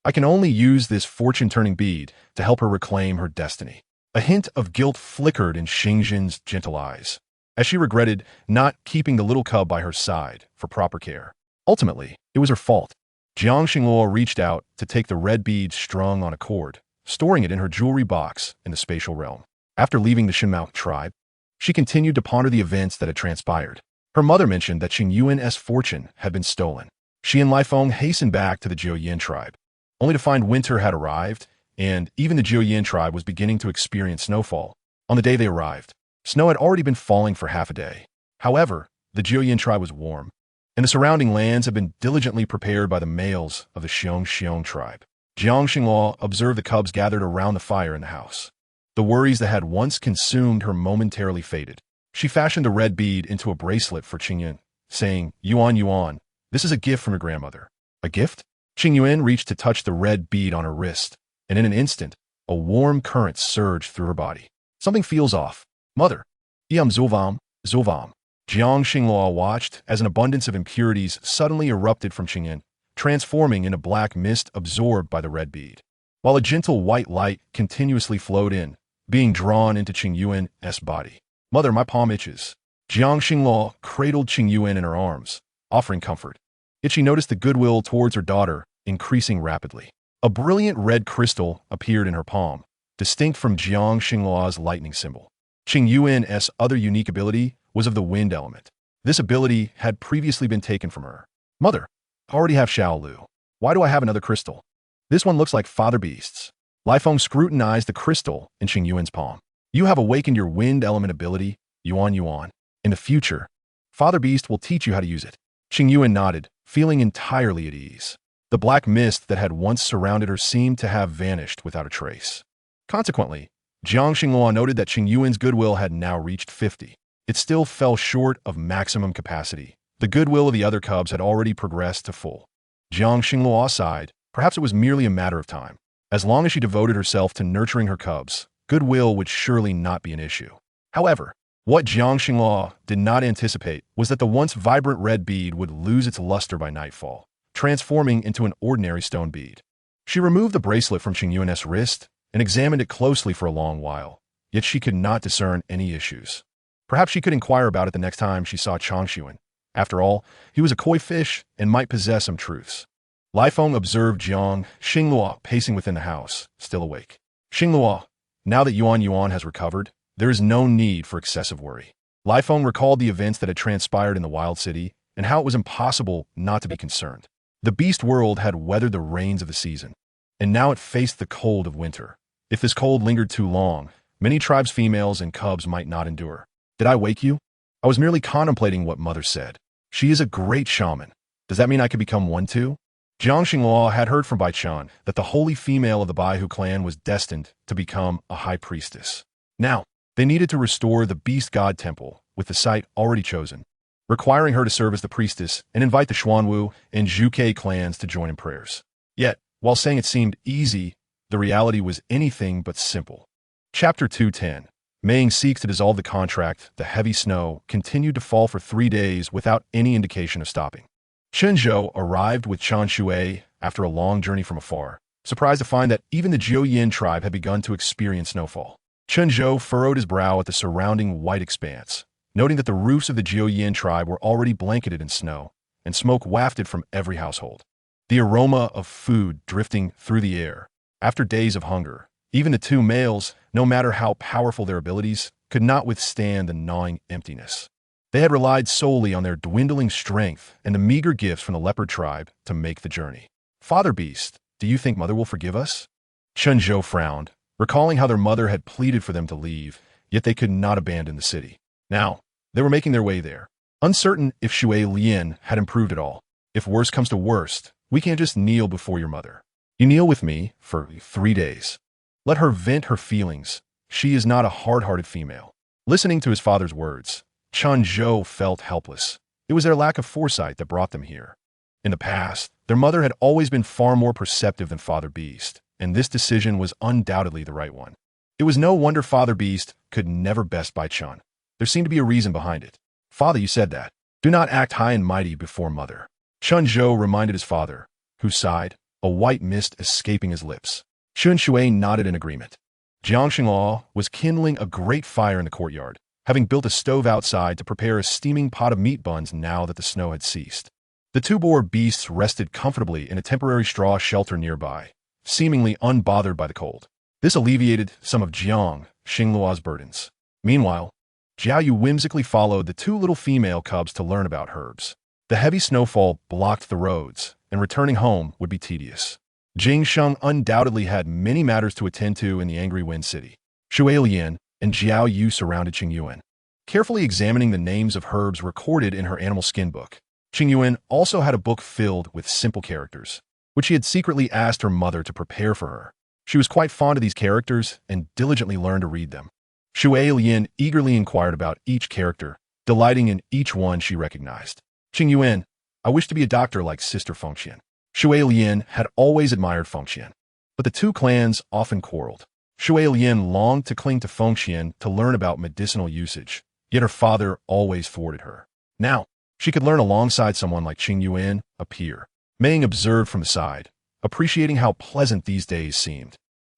I can only use this fortune-turning bead to help her reclaim her destiny." A hint of guilt flickered in Xingjin's gentle eyes, as she regretted not keeping the little cub by her side for proper care. Ultimately, it was her fault. Jiang Xingluo reached out to take the red bead strung on a cord, storing it in her jewelry box in the spatial realm. After leaving the Shinmao tribe, she continued to ponder the events that had transpired. Her mother mentioned that Qing Yuan's fortune had been stolen. She and Lifeng hastened back to the Jiuyin tribe, only to find winter had arrived, and even the Jiuyin tribe was beginning to experience snowfall. On the day they arrived, snow had already been falling for half a day. However, the Jiuyin tribe was warm, and the surrounding lands had been diligently prepared by the males of the Xiong tribe. Jiang Xingluo observed the cubs gathered around the fire in the house. The worries that had once consumed her momentarily faded. She fashioned the red bead into a bracelet for Qingyun, saying, Yuan, Yuan, this is a gift from your grandmother. A gift? Qingyun reached to touch the red bead on her wrist, and in an instant, a warm current surged through her body. Something feels off. Mother. Iam Zulvam, Zulvam. Jiang Xingluo watched as an abundance of impurities suddenly erupted from Qingyun, transforming into black mist absorbed by the red bead, while a gentle white light continuously flowed in, being drawn into Qingyuan's body. Mother, my palm itches. Jiang Xingluo cradled Qingyuan in her arms, offering comfort. Yet she noticed the goodwill towards her daughter increasing rapidly. A brilliant red crystal appeared in her palm, distinct from Jiang Xingluo's lightning symbol. Qingyuan's other unique ability was of the wind element. This ability had previously been taken from her. Mother, I already have Shaolu. Why do I have another crystal? This one looks like Father Beast's. Lifeng scrutinized the crystal in Qingyuan's palm. You have awakened your wind element ability, Yuan Yuan. In the future, Father Beast will teach you how to use it. Qingyuan nodded, feeling entirely at ease. The black mist that had once surrounded her seemed to have vanished without a trace. Consequently, Jiang Xingluo noted that Qingyuan's goodwill had now reached 50. It still fell short of maximum capacity. The goodwill of the other cubs had already progressed to full. Jiang Xingluo sighed. Perhaps it was merely a matter of time. As long as she devoted herself to nurturing her cubs, goodwill would surely not be an issue. However, what Jiang Xingluo did not anticipate was that the once vibrant red bead would lose its luster by nightfall, transforming into an ordinary stone bead. She removed the bracelet from Qingyuan's wrist and examined it closely for a long while, yet she could not discern any issues. Perhaps she could inquire about it the next time she saw Changshuan. After all, he was a koi fish and might possess some truths. Lifeng observed Jiang Xingluo pacing within the house, still awake. Xingluo, now that Yuan Yuan has recovered, there is no need for excessive worry. Lifeng recalled the events that had transpired in the Wild City and how it was impossible not to be concerned. The beast world had weathered the rains of the season, and now it faced the cold of winter. If this cold lingered too long, many tribes' females and cubs might not endure. Did I wake you? I was merely contemplating what Mother said. She is a great shaman. Does that mean I could become one too? Jiang Xingluo had heard from Bai Chan that the holy female of the Baihu clan was destined to become a high priestess. Now, they needed to restore the beast god temple with the site already chosen, requiring her to serve as the priestess and invite the Xuanwu and Zhuke clans to join in prayers. Yet, while saying it seemed easy, the reality was anything but simple. Chapter 210. Meng seeks to dissolve the contract. The heavy snow continued to fall for 3 days without any indication of stopping. Chen Zhou arrived with Chan Shui after a long journey from afar, surprised to find that even the Jiuyin tribe had begun to experience snowfall. Chen Zhou furrowed his brow at the surrounding white expanse, noting that the roofs of the Jiuyin tribe were already blanketed in snow, and smoke wafted from every household. The aroma of food drifting through the air. After days of hunger, even the two males, no matter how powerful their abilities, could not withstand the gnawing emptiness. They had relied solely on their dwindling strength and the meager gifts from the leopard tribe to make the journey. Father Beast, do you think Mother will forgive us? Chen Zhou frowned, recalling how their mother had pleaded for them to leave, yet they could not abandon the city. Now, they were making their way there, uncertain if Shui Lian had improved at all. If worst comes to worst, we can't just kneel before your mother. You kneel with me for 3 days. Let her vent her feelings. She is not a hard-hearted female. Listening to his father's words, Chen Zhou felt helpless. It was their lack of foresight that brought them here. In the past, their mother had always been far more perceptive than Father Beast, and this decision was undoubtedly the right one. It was no wonder Father Beast could never best Bai Chan. There seemed to be a reason behind it. Father, you said that. Do not act high and mighty before Mother. Chen Zhou reminded his father, who sighed, a white mist escaping his lips. Chen Shui nodded in agreement. Jiang Xingluo was kindling a great fire in the courtyard, having built a stove outside to prepare a steaming pot of meat buns now that the snow had ceased. The two boar beasts rested comfortably in a temporary straw shelter nearby, seemingly unbothered by the cold. This alleviated some of Jiang Xingluo's burdens. Meanwhile, Jiao Yu whimsically followed the two little female cubs to learn about herbs. The heavy snowfall blocked the roads, and returning home would be tedious. Jing Sheng undoubtedly had many matters to attend to in the angry Wind City. Shui Lian and Jiao Yu surrounded Qing Yuan, carefully examining the names of herbs recorded in her animal skin book. Qing Yuan also had a book filled with simple characters, which she had secretly asked her mother to prepare for her. She was quite fond of these characters and diligently learned to read them. Shui Lian eagerly inquired about each character, delighting in each one she recognized. Qing Yuan, I wish to be a doctor like Sister Fengxian. Shui Lian had always admired Fengxian, but the two clans often quarreled. Shui Lian longed to cling to Fengxian to learn about medicinal usage, yet her father always thwarted her. Now, she could learn alongside someone like Qing Yuan, a peer. Mei observed from the side, appreciating how pleasant these days seemed.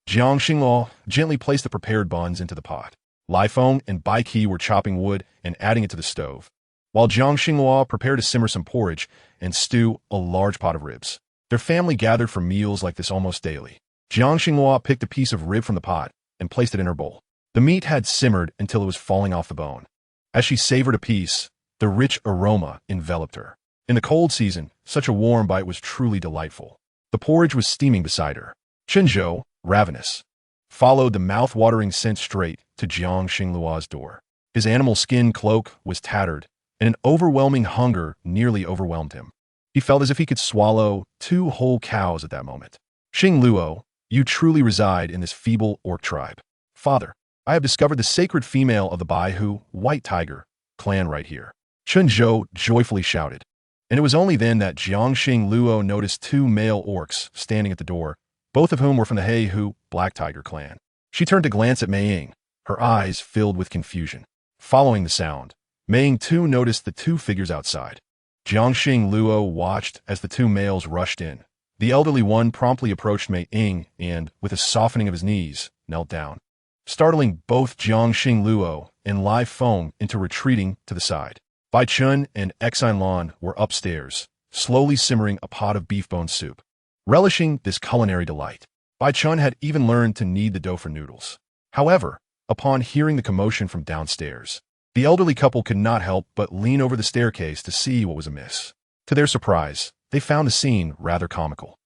Jiang Xingluo gently placed the prepared buns into the pot. Lai Feng and Bai Qi were chopping wood and adding it to the stove, while Jiang Xingluo prepared to simmer some porridge and stew a large pot of ribs. Their family gathered for meals like this almost daily. Jiang Xingluo picked a piece of rib from the pot and placed it in her bowl. The meat had simmered until it was falling off the bone. As she savored a piece, the rich aroma enveloped her. In the cold season, such a warm bite was truly delightful. The porridge was steaming beside her. Chenzhou, ravenous, followed the mouth-watering scent straight to Jiang Xingluo's door. His animal skin cloak was tattered, and an overwhelming hunger nearly overwhelmed him. He felt as if he could swallow 2 whole cows at that moment. Xing Luo, you truly reside in this feeble orc tribe. Father, I have discovered the sacred female of the Baihu, White Tiger, clan right here. Chen Zhou joyfully shouted. And it was only then that Jiang Xing Luo noticed 2 male orcs standing at the door, both of whom were from the Heihu, Black Tiger clan. She turned to glance at Mei Ying, her eyes filled with confusion. Following the sound, Mei Ying too noticed the 2 figures outside. Jiang Xing Luo watched as the 2 males rushed in. The elderly one promptly approached Mei Ying and, with a softening of his knees, knelt down, startling both Jiang Xing Luo and Lai Feng into retreating to the side. Bai Chun and Exine Lan were upstairs, slowly simmering a pot of beef bone soup. Relishing this culinary delight, Bai Chun had even learned to knead the dough for noodles. However, upon hearing the commotion from downstairs, the elderly couple could not help but lean over the staircase to see what was amiss. To their surprise, they found the scene rather comical.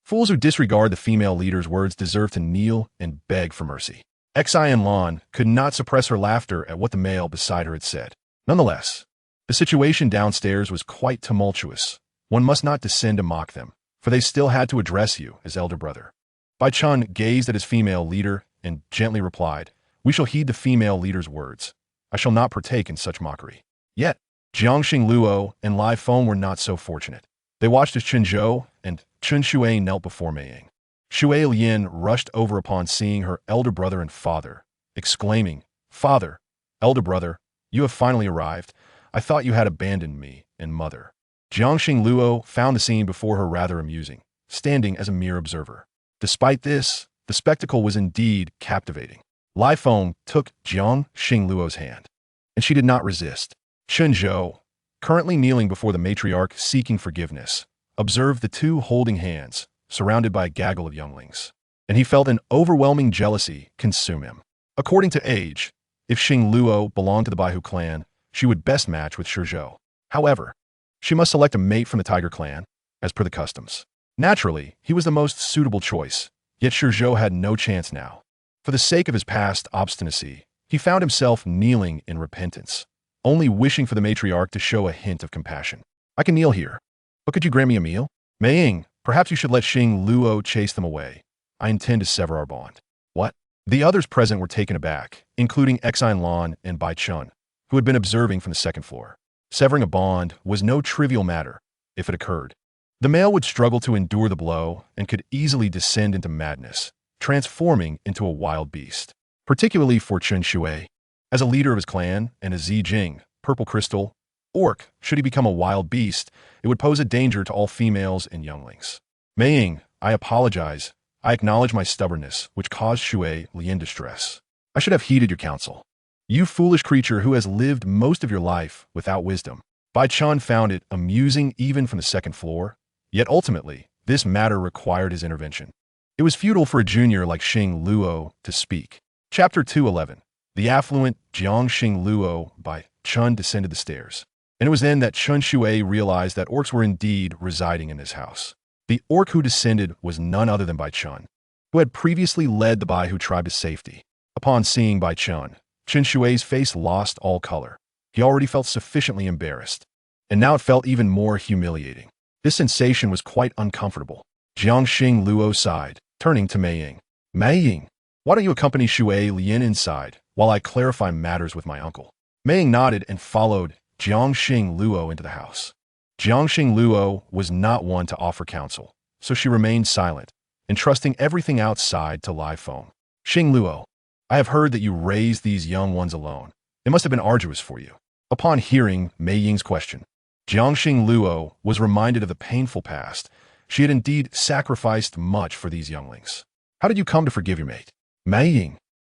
Fools who disregard the female leader's words deserve to kneel and beg for mercy. Exine Lan could not suppress her laughter at what the male beside her had said. Nonetheless, the situation downstairs was quite tumultuous. One must not descend to mock them, for they still had to address you as elder brother. Bai Chun gazed at his female leader and gently replied, We shall heed the female leader's words. I shall not partake in such mockery. Yet, Jiang Xing Luo and Lai Feng were not so fortunate. They watched as Chen Zhou and Chen Shui knelt before Mei Ying. Shui Lian rushed over upon seeing her elder brother and father, exclaiming, Father, elder brother, you have finally arrived. I thought you had abandoned me and mother. Jiang Xing Luo found the scene before her rather amusing, standing as a mere observer. Despite this, the spectacle was indeed captivating. Lai Feng took Jiang Xing Luo's hand, and she did not resist. Chen Zhou, currently kneeling before the matriarch seeking forgiveness, observed the 2 holding hands, surrounded by a gaggle of younglings, and he felt an overwhelming jealousy consume him. According to age, if Xing Luo belonged to the Baihu clan, she would best match with Shi Zhou. However, she must select a mate from the Tiger clan, as per the customs. Naturally, he was the most suitable choice, yet Shi Zhou had no chance now. For the sake of his past obstinacy, he found himself kneeling in repentance, only wishing for the matriarch to show a hint of compassion. I can kneel here, but could you grant me a meal? Mei Ying, perhaps you should let Xing Luo chase them away. I intend to sever our bond. What? The others present were taken aback, including Exine Lan and Bai Chun, who had been observing from the 2nd floor. Severing a bond was no trivial matter, if it occurred. The male would struggle to endure the blow and could easily descend into madness, transforming into a wild beast. Particularly for Chen Shui. As a leader of his clan and a Zijing, Purple Crystal, orc, should he become a wild beast, it would pose a danger to all females and younglings. Mei Ying, I apologize. I acknowledge my stubbornness, which caused Shui Lian distress. I should have heeded your counsel. You foolish creature who has lived most of your life without wisdom. Bai Chun found it amusing even from the 2nd floor, yet ultimately, this matter required his intervention. It was futile for a junior like Xing Luo to speak. Chapter 211. The affluent Jiang Xing Luo Bai Chun descended the stairs. And it was then that Chun Shui realized that orcs were indeed residing in his house. The orc who descended was none other than Bai Chun, who had previously led the Bai Hu tribe to safety. Upon seeing Bai Chun, Chun Shui's face lost all color. He already felt sufficiently embarrassed, and now it felt even more humiliating. This sensation was quite uncomfortable. Jiangxing Luo sighed, turning to Mei Ying. Mei Ying, why don't you accompany Shui Lian inside while I clarify matters with my uncle? Mei Ying nodded and followed Jiangxing Luo into the house. Jiangxing Luo was not one to offer counsel, so she remained silent, entrusting everything outside to Lai Feng. Xing Luo, I have heard that you raised these young ones alone. It must have been arduous for you. Upon hearing Mei Ying's question, Jiangxing Luo was reminded of the painful past. She had indeed sacrificed much for these younglings. How did you come to forgive your mate? Mei Ying,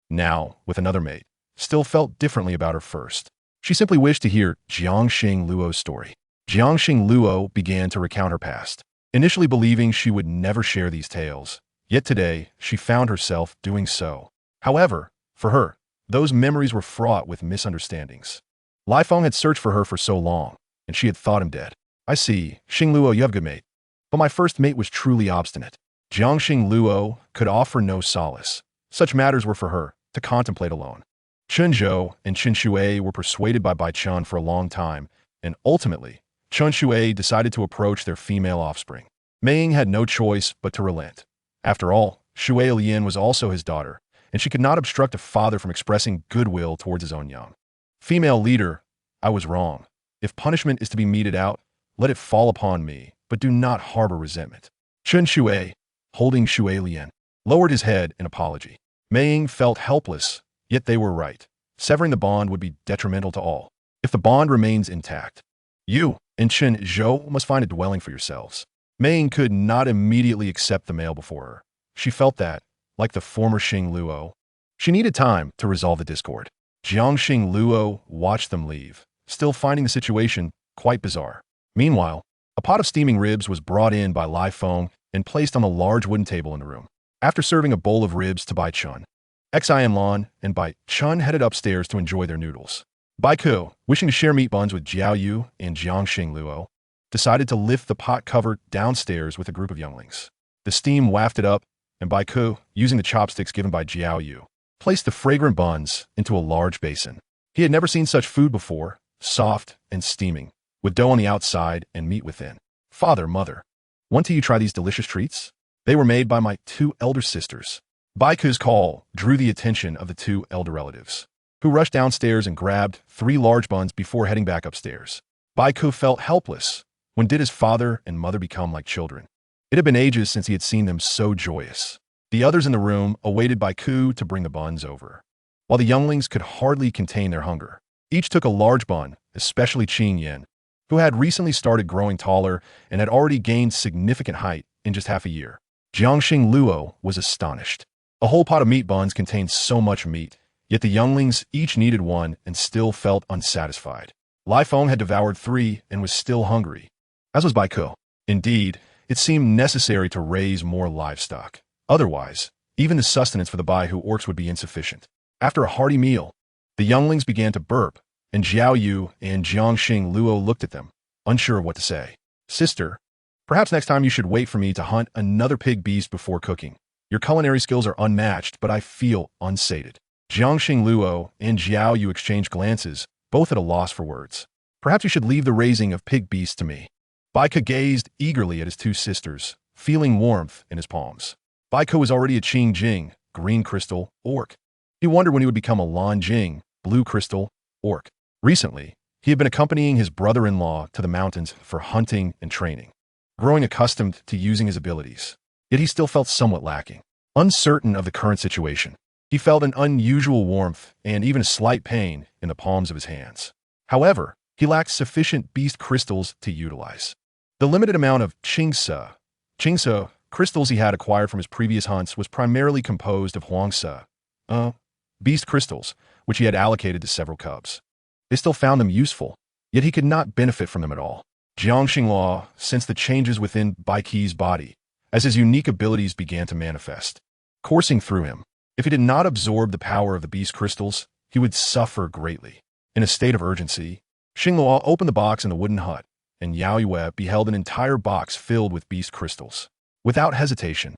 now with another mate, still felt differently about her first. She simply wished to hear Jiangxing Luo's story. Jiangxing Luo began to recount her past, initially believing she would never share these tales, yet today she found herself doing so. However, for her, those memories were fraught with misunderstandings. Lai Feng had searched for her for so long, and she had thought him dead. I see, Xing Luo, you have a good mate. But my first mate was truly obstinate. Jiangxing Luo could offer no solace. Such matters were for her to contemplate alone. Chun Zhou and Chun Shui were persuaded by Bai Chun for a long time, and ultimately, Chun Shui decided to approach their female offspring. Mei Ying had no choice but to relent. After all, Shui Lian was also his daughter, and she could not obstruct a father from expressing goodwill towards his own young. Female leader, I was wrong. If punishment is to be meted out, let it fall upon me, but do not harbor resentment. Chun Shui, holding Shui Lian, lowered his head in apology. Mei Ying felt helpless, yet they were right. Severing the bond would be detrimental to all. If the bond remains intact, you and Chun Zhou must find a dwelling for yourselves. Mei Ying could not immediately accept the male before her. She felt that, like the former Xing Luo, she needed time to resolve the discord. Jiangxing Luo watched them leave, still finding the situation quite bizarre. Meanwhile, a pot of steaming ribs was brought in by Lai Feng and placed on the large wooden table in the room. After serving a bowl of ribs to Bai Chun, Xian Lan and Bai Chun headed upstairs to enjoy their noodles. Bai Ku, wishing to share meat buns with Jiao Yu and Jiangxing Luo, decided to lift the pot cover downstairs with a group of younglings. The steam wafted up, and Bai Ku, using the chopsticks given by Jiao Yu, placed the fragrant buns into a large basin. He had never seen such food before, soft and steaming, with dough on the outside and meat within. Father, mother, want to you try these delicious treats? They were made by my two elder sisters. Bai Ku's call drew the attention of the two elder relatives, who rushed downstairs and grabbed 3 large buns before heading back upstairs. Bai Ku felt helpless. When did his father and mother become like children? It had been ages since he had seen them so joyous. The others in the room awaited Bai Ku to bring the buns over, while the younglings could hardly contain their hunger. Each took a large bun, especially Qing Yin, who had recently started growing taller and had already gained significant height in just half a year. Jiangxing Luo was astonished. A whole pot of meat buns contained so much meat, yet the younglings each needed one and still felt unsatisfied. Lai Feng had devoured 3 and was still hungry, as was Bai Ku. Indeed, it seemed necessary to raise more livestock. Otherwise, even the sustenance for the Bai Hu orcs would be insufficient. After a hearty meal, the younglings began to burp, and Jiao Yu and Jiangxing Luo looked at them, unsure of what to say. Sister, perhaps next time you should wait for me to hunt another pig beast before cooking. Your culinary skills are unmatched, but I feel unsated. Jiangxing Luo and Jiao Yu exchanged glances, both at a loss for words. Perhaps you should leave the raising of pig beasts to me. Bai Ku gazed eagerly at his two sisters, feeling warmth in his palms. Bai Ku was already a Qing Jing, green crystal, orc. He wondered when he would become a Lan Jing, blue crystal, orc. Recently, he had been accompanying his brother-in-law to the mountains for hunting and training, growing accustomed to using his abilities. Yet he still felt somewhat lacking. Uncertain of the current situation, he felt an unusual warmth and even a slight pain in the palms of his hands. However, he lacked sufficient beast crystals to utilize. The limited amount of Qingse crystals he had acquired from his previous hunts was primarily composed of Huangse, beast crystals, which he had allocated to several cubs. They still found them useful, yet he could not benefit from them at all. Jiang Xinghua sensed the changes within Bai Qi's body as his unique abilities began to manifest, coursing through him. If he did not absorb the power of the beast crystals, he would suffer greatly. In a state of urgency, Xingluo opened the box in the wooden hut, and Yao Yue beheld an entire box filled with beast crystals. Without hesitation,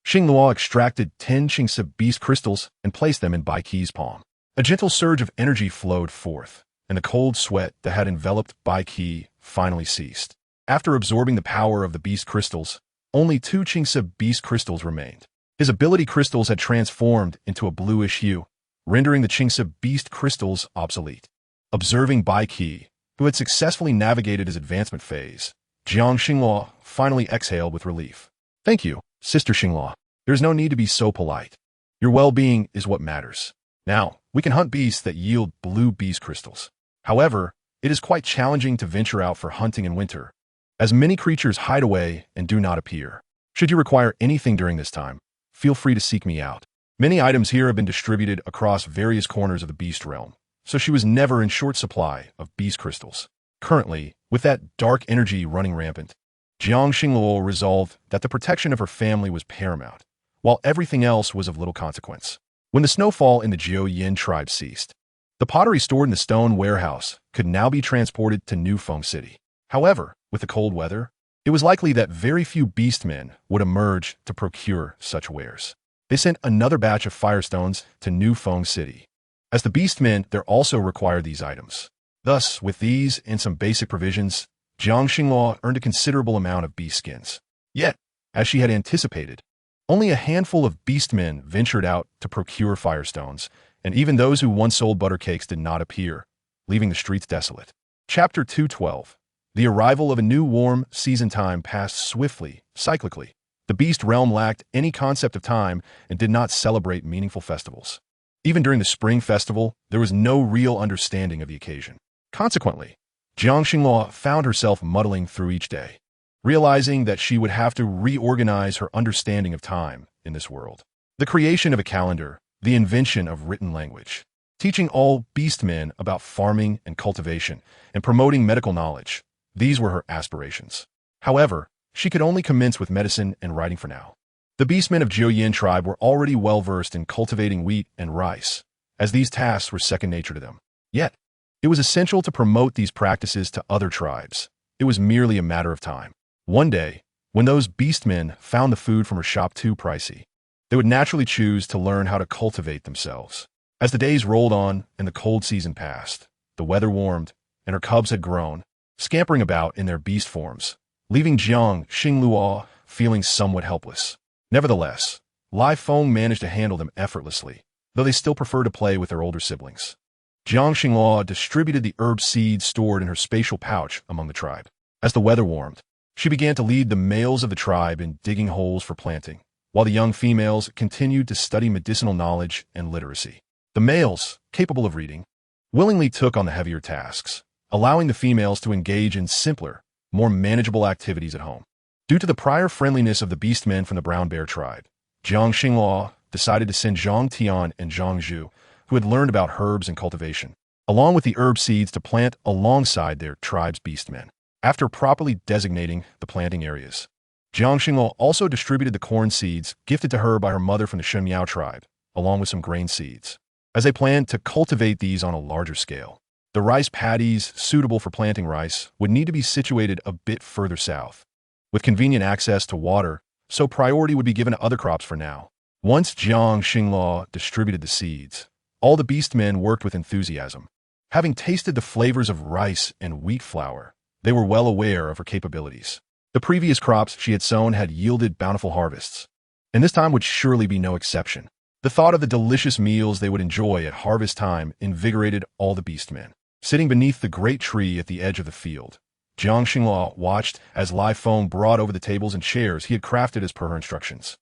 Xingluo extracted 10 Qingci beast crystals and placed them in Bai Qi's palm. A gentle surge of energy flowed forth, and the cold sweat that had enveloped Bai Qi finally ceased. After absorbing the power of the beast crystals, only 2 Qingci beast crystals remained. His ability crystals had transformed into a bluish hue, rendering the Qingci beast crystals obsolete. Observing Bai Qi, who had successfully navigated his advancement phase, Jiang Xingluo finally exhaled with relief. Thank you, Sister Xingluo. There is no need to be so polite. Your well-being is what matters. Now, we can hunt beasts that yield blue beast crystals. However, it is quite challenging to venture out for hunting in winter, as many creatures hide away and do not appear. Should you require anything during this time, feel free to seek me out. Many items here have been distributed across various corners of the beast realm, so she was never in short supply of beast crystals. Currently, with that dark energy running rampant, Jiang Xingluo resolved that the protection of her family was paramount, while everything else was of little consequence. When the snowfall in the Jiu Yin tribe ceased, the pottery stored in the stone warehouse could now be transported to New Feng City. However, with the cold weather, it was likely that very few beastmen would emerge to procure such wares. They sent another batch of firestones to New Feng City. As the beastmen, there also required these items. Thus, with these and some basic provisions, Jiang Xingluo earned a considerable amount of beast skins. Yet, as she had anticipated, only a handful of beastmen ventured out to procure firestones, and even those who once sold butter cakes did not appear, leaving the streets desolate. Chapter 212. The arrival of a new warm season time passed swiftly, cyclically. The beast realm lacked any concept of time and did not celebrate meaningful festivals. Even during the spring festival, there was no real understanding of the occasion. Consequently, Jiang Xingluo found herself muddling through each day, realizing that she would have to reorganize her understanding of time in this world. The creation of a calendar, the invention of written language, teaching all beastmen about farming and cultivation, and promoting medical knowledge. These were her aspirations. However, she could only commence with medicine and writing for now. The beastmen of Jiu Yin tribe were already well-versed in cultivating wheat and rice, as these tasks were second nature to them. Yet, it was essential to promote these practices to other tribes. It was merely a matter of time. One day, when those beastmen found the food from her shop too pricey, they would naturally choose to learn how to cultivate themselves. As the days rolled on and the cold season passed, the weather warmed, and her cubs had grown, scampering about in their beast forms, leaving Jiang Xingluo feeling somewhat helpless. Nevertheless, Lai Feng managed to handle them effortlessly, though they still preferred to play with their older siblings. Jiang Xingluo distributed the herb seeds stored in her spatial pouch among the tribe. As the weather warmed, she began to lead the males of the tribe in digging holes for planting, while the young females continued to study medicinal knowledge and literacy. The males, capable of reading, willingly took on the heavier tasks, allowing the females to engage in simpler, more manageable activities at home. Due to the prior friendliness of the beastmen from the Brown Bear tribe, Jiang Xingluo decided to send Zhang Tian and Zhang Zhu, who had learned about herbs and cultivation, along with the herb seeds to plant alongside their tribe's beastmen. After properly designating the planting areas, Jiang Xingluo also distributed the corn seeds gifted to her by her mother from the Shenmiao tribe, along with some grain seeds, as they planned to cultivate these on a larger scale. The rice paddies suitable for planting rice would need to be situated a bit further south, with convenient access to water, so priority would be given to other crops for now. Once Jiang Xingluo distributed the seeds, all the beastmen worked with enthusiasm. Having tasted the flavors of rice and wheat flour, they were well aware of her capabilities. The previous crops she had sown had yielded bountiful harvests, and this time would surely be no exception. The thought of the delicious meals they would enjoy at harvest time invigorated all the beastmen. Sitting beneath the great tree at the edge of the field, Jiang Xingluo watched as Lai Feng brought over the tables and chairs he had crafted as per her instructions.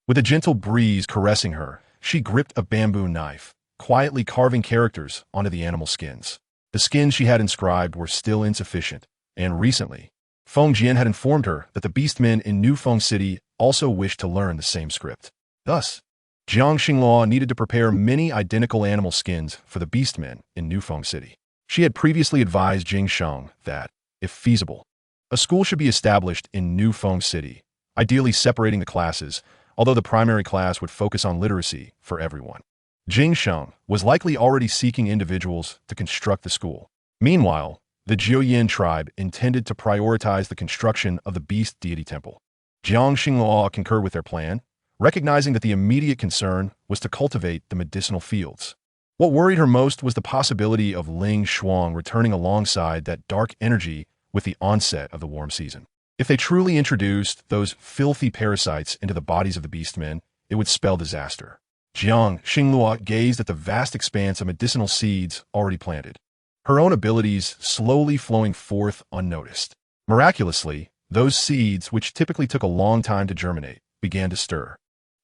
With a gentle breeze caressing her, she gripped a bamboo knife, quietly carving characters onto the animal skins. The skins she had inscribed were still insufficient, and recently, Feng Jian had informed her that the beastmen in New Feng City also wished to learn the same script. Thus, Jiang Xingluo needed to prepare many identical animal skins for the beastmen in New Feng City. She had previously advised Jing Sheng that, if feasible, a school should be established in New Feng City, ideally separating the classes, although the primary class would focus on literacy for everyone. Jing Sheng was likely already seeking individuals to construct the school. Meanwhile, The Jiuyin tribe intended to prioritize the construction of the beast deity temple. Jiang Xinghua concurred with their plan, recognizing that the immediate concern was to cultivate the medicinal fields. What worried her most was the possibility of Ling Shuang returning alongside that dark energy with the onset of the warm season. If they truly introduced those filthy parasites into the bodies of the beastmen, it would spell disaster. Jiang Xinghua gazed at the vast expanse of medicinal seeds already planted, her own abilities slowly flowing forth unnoticed. Miraculously, those seeds, which typically took a long time to germinate, began to stir.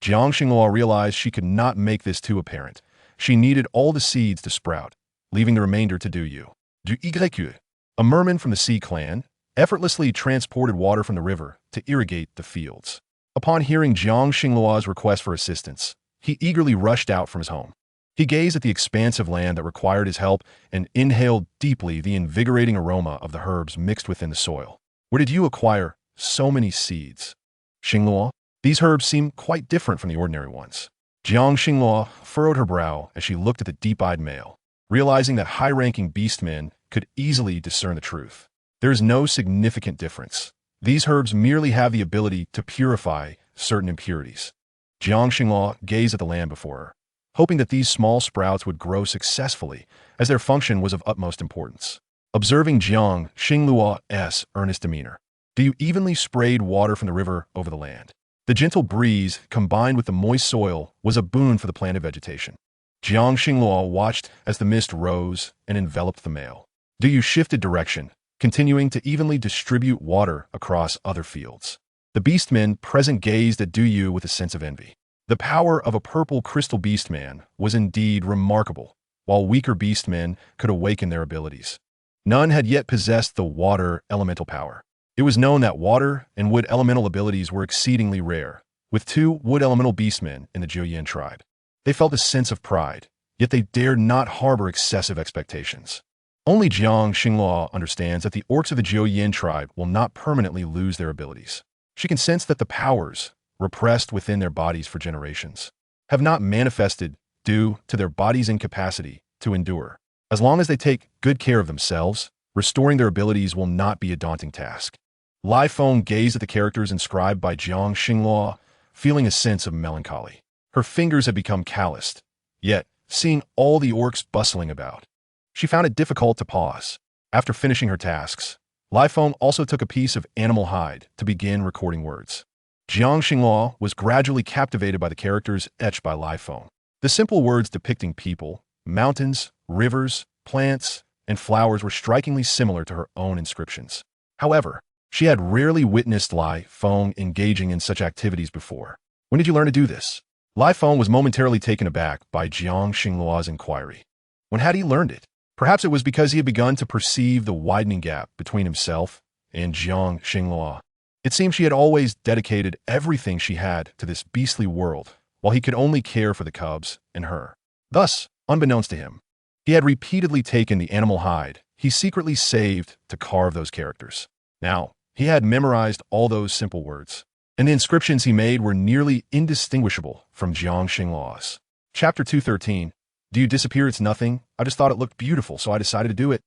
Jiang Xinghua realized she could not make this too apparent. She needed all the seeds to sprout, leaving the remainder to do you. Du Yigreku, a merman from the Sea clan, effortlessly transported water from the river to irrigate the fields. Upon hearing Jiang Xinglua's request for assistance, he eagerly rushed out from his home. He gazed at the expansive land that required his help and inhaled deeply the invigorating aroma of the herbs mixed within the soil. Where did you acquire so many seeds? Xinglua, these herbs seem quite different from the ordinary ones. Jiang Xinglua furrowed her brow as she looked at the deep-eyed male, realizing that high-ranking beastmen could easily discern the truth. There is no significant difference. These herbs merely have the ability to purify certain impurities. Jiang Xinglua gazed at the land before her, hoping that these small sprouts would grow successfully, as their function was of utmost importance. Observing Jiang Xinglua's earnest demeanor, Du evenly sprayed water from the river over the land. The gentle breeze, combined with the moist soil, was a boon for the planted vegetation. Jiang Xinglua watched as the mist rose and enveloped the male. Du shifted direction, continuing to evenly distribute water across other fields. The beastmen present gazed at Du with a sense of envy. The power of a purple crystal beastman was indeed remarkable, while weaker beastmen could awaken their abilities. None had yet possessed the water elemental power. It was known that water and wood elemental abilities were exceedingly rare, with 2 wood elemental beastmen in the Jiuyin tribe. They felt a sense of pride, yet they dared not harbor excessive expectations. Only Jiang Xinglua understands that the orcs of the Jiuyin tribe will not permanently lose their abilities. She can sense that the powers, repressed within their bodies for generations, have not manifested due to their body's incapacity to endure. As long as they take good care of themselves, restoring their abilities will not be a daunting task. Lai Feng gazed at the characters inscribed by Jiang Xinglua, feeling a sense of melancholy. Her fingers had become calloused, yet, seeing all the orcs bustling about, she found it difficult to pause. After finishing her tasks, Lai Feng also took a piece of animal hide to begin recording words. Jiang Xinglua was gradually captivated by the characters etched by Lai Feng. The simple words depicting people, mountains, rivers, plants, and flowers were strikingly similar to her own inscriptions. However, she had rarely witnessed Lai Feng engaging in such activities before. When did you learn to do this? Lai Feng was momentarily taken aback by Jiang Xinglua's inquiry. When had he learned it? Perhaps it was because he had begun to perceive the widening gap between himself and Jiang Xinglua. It seemed she had always dedicated everything she had to this beastly world, while he could only care for the cubs and her. Thus, unbeknownst to him, he had repeatedly taken the animal hide he secretly saved to carve those characters. Now, he had memorized all those simple words, and the inscriptions he made were nearly indistinguishable from Jiang Xinglua's. Chapter 213. Do you disappear? It's nothing. I just thought it looked beautiful, so I decided to do it.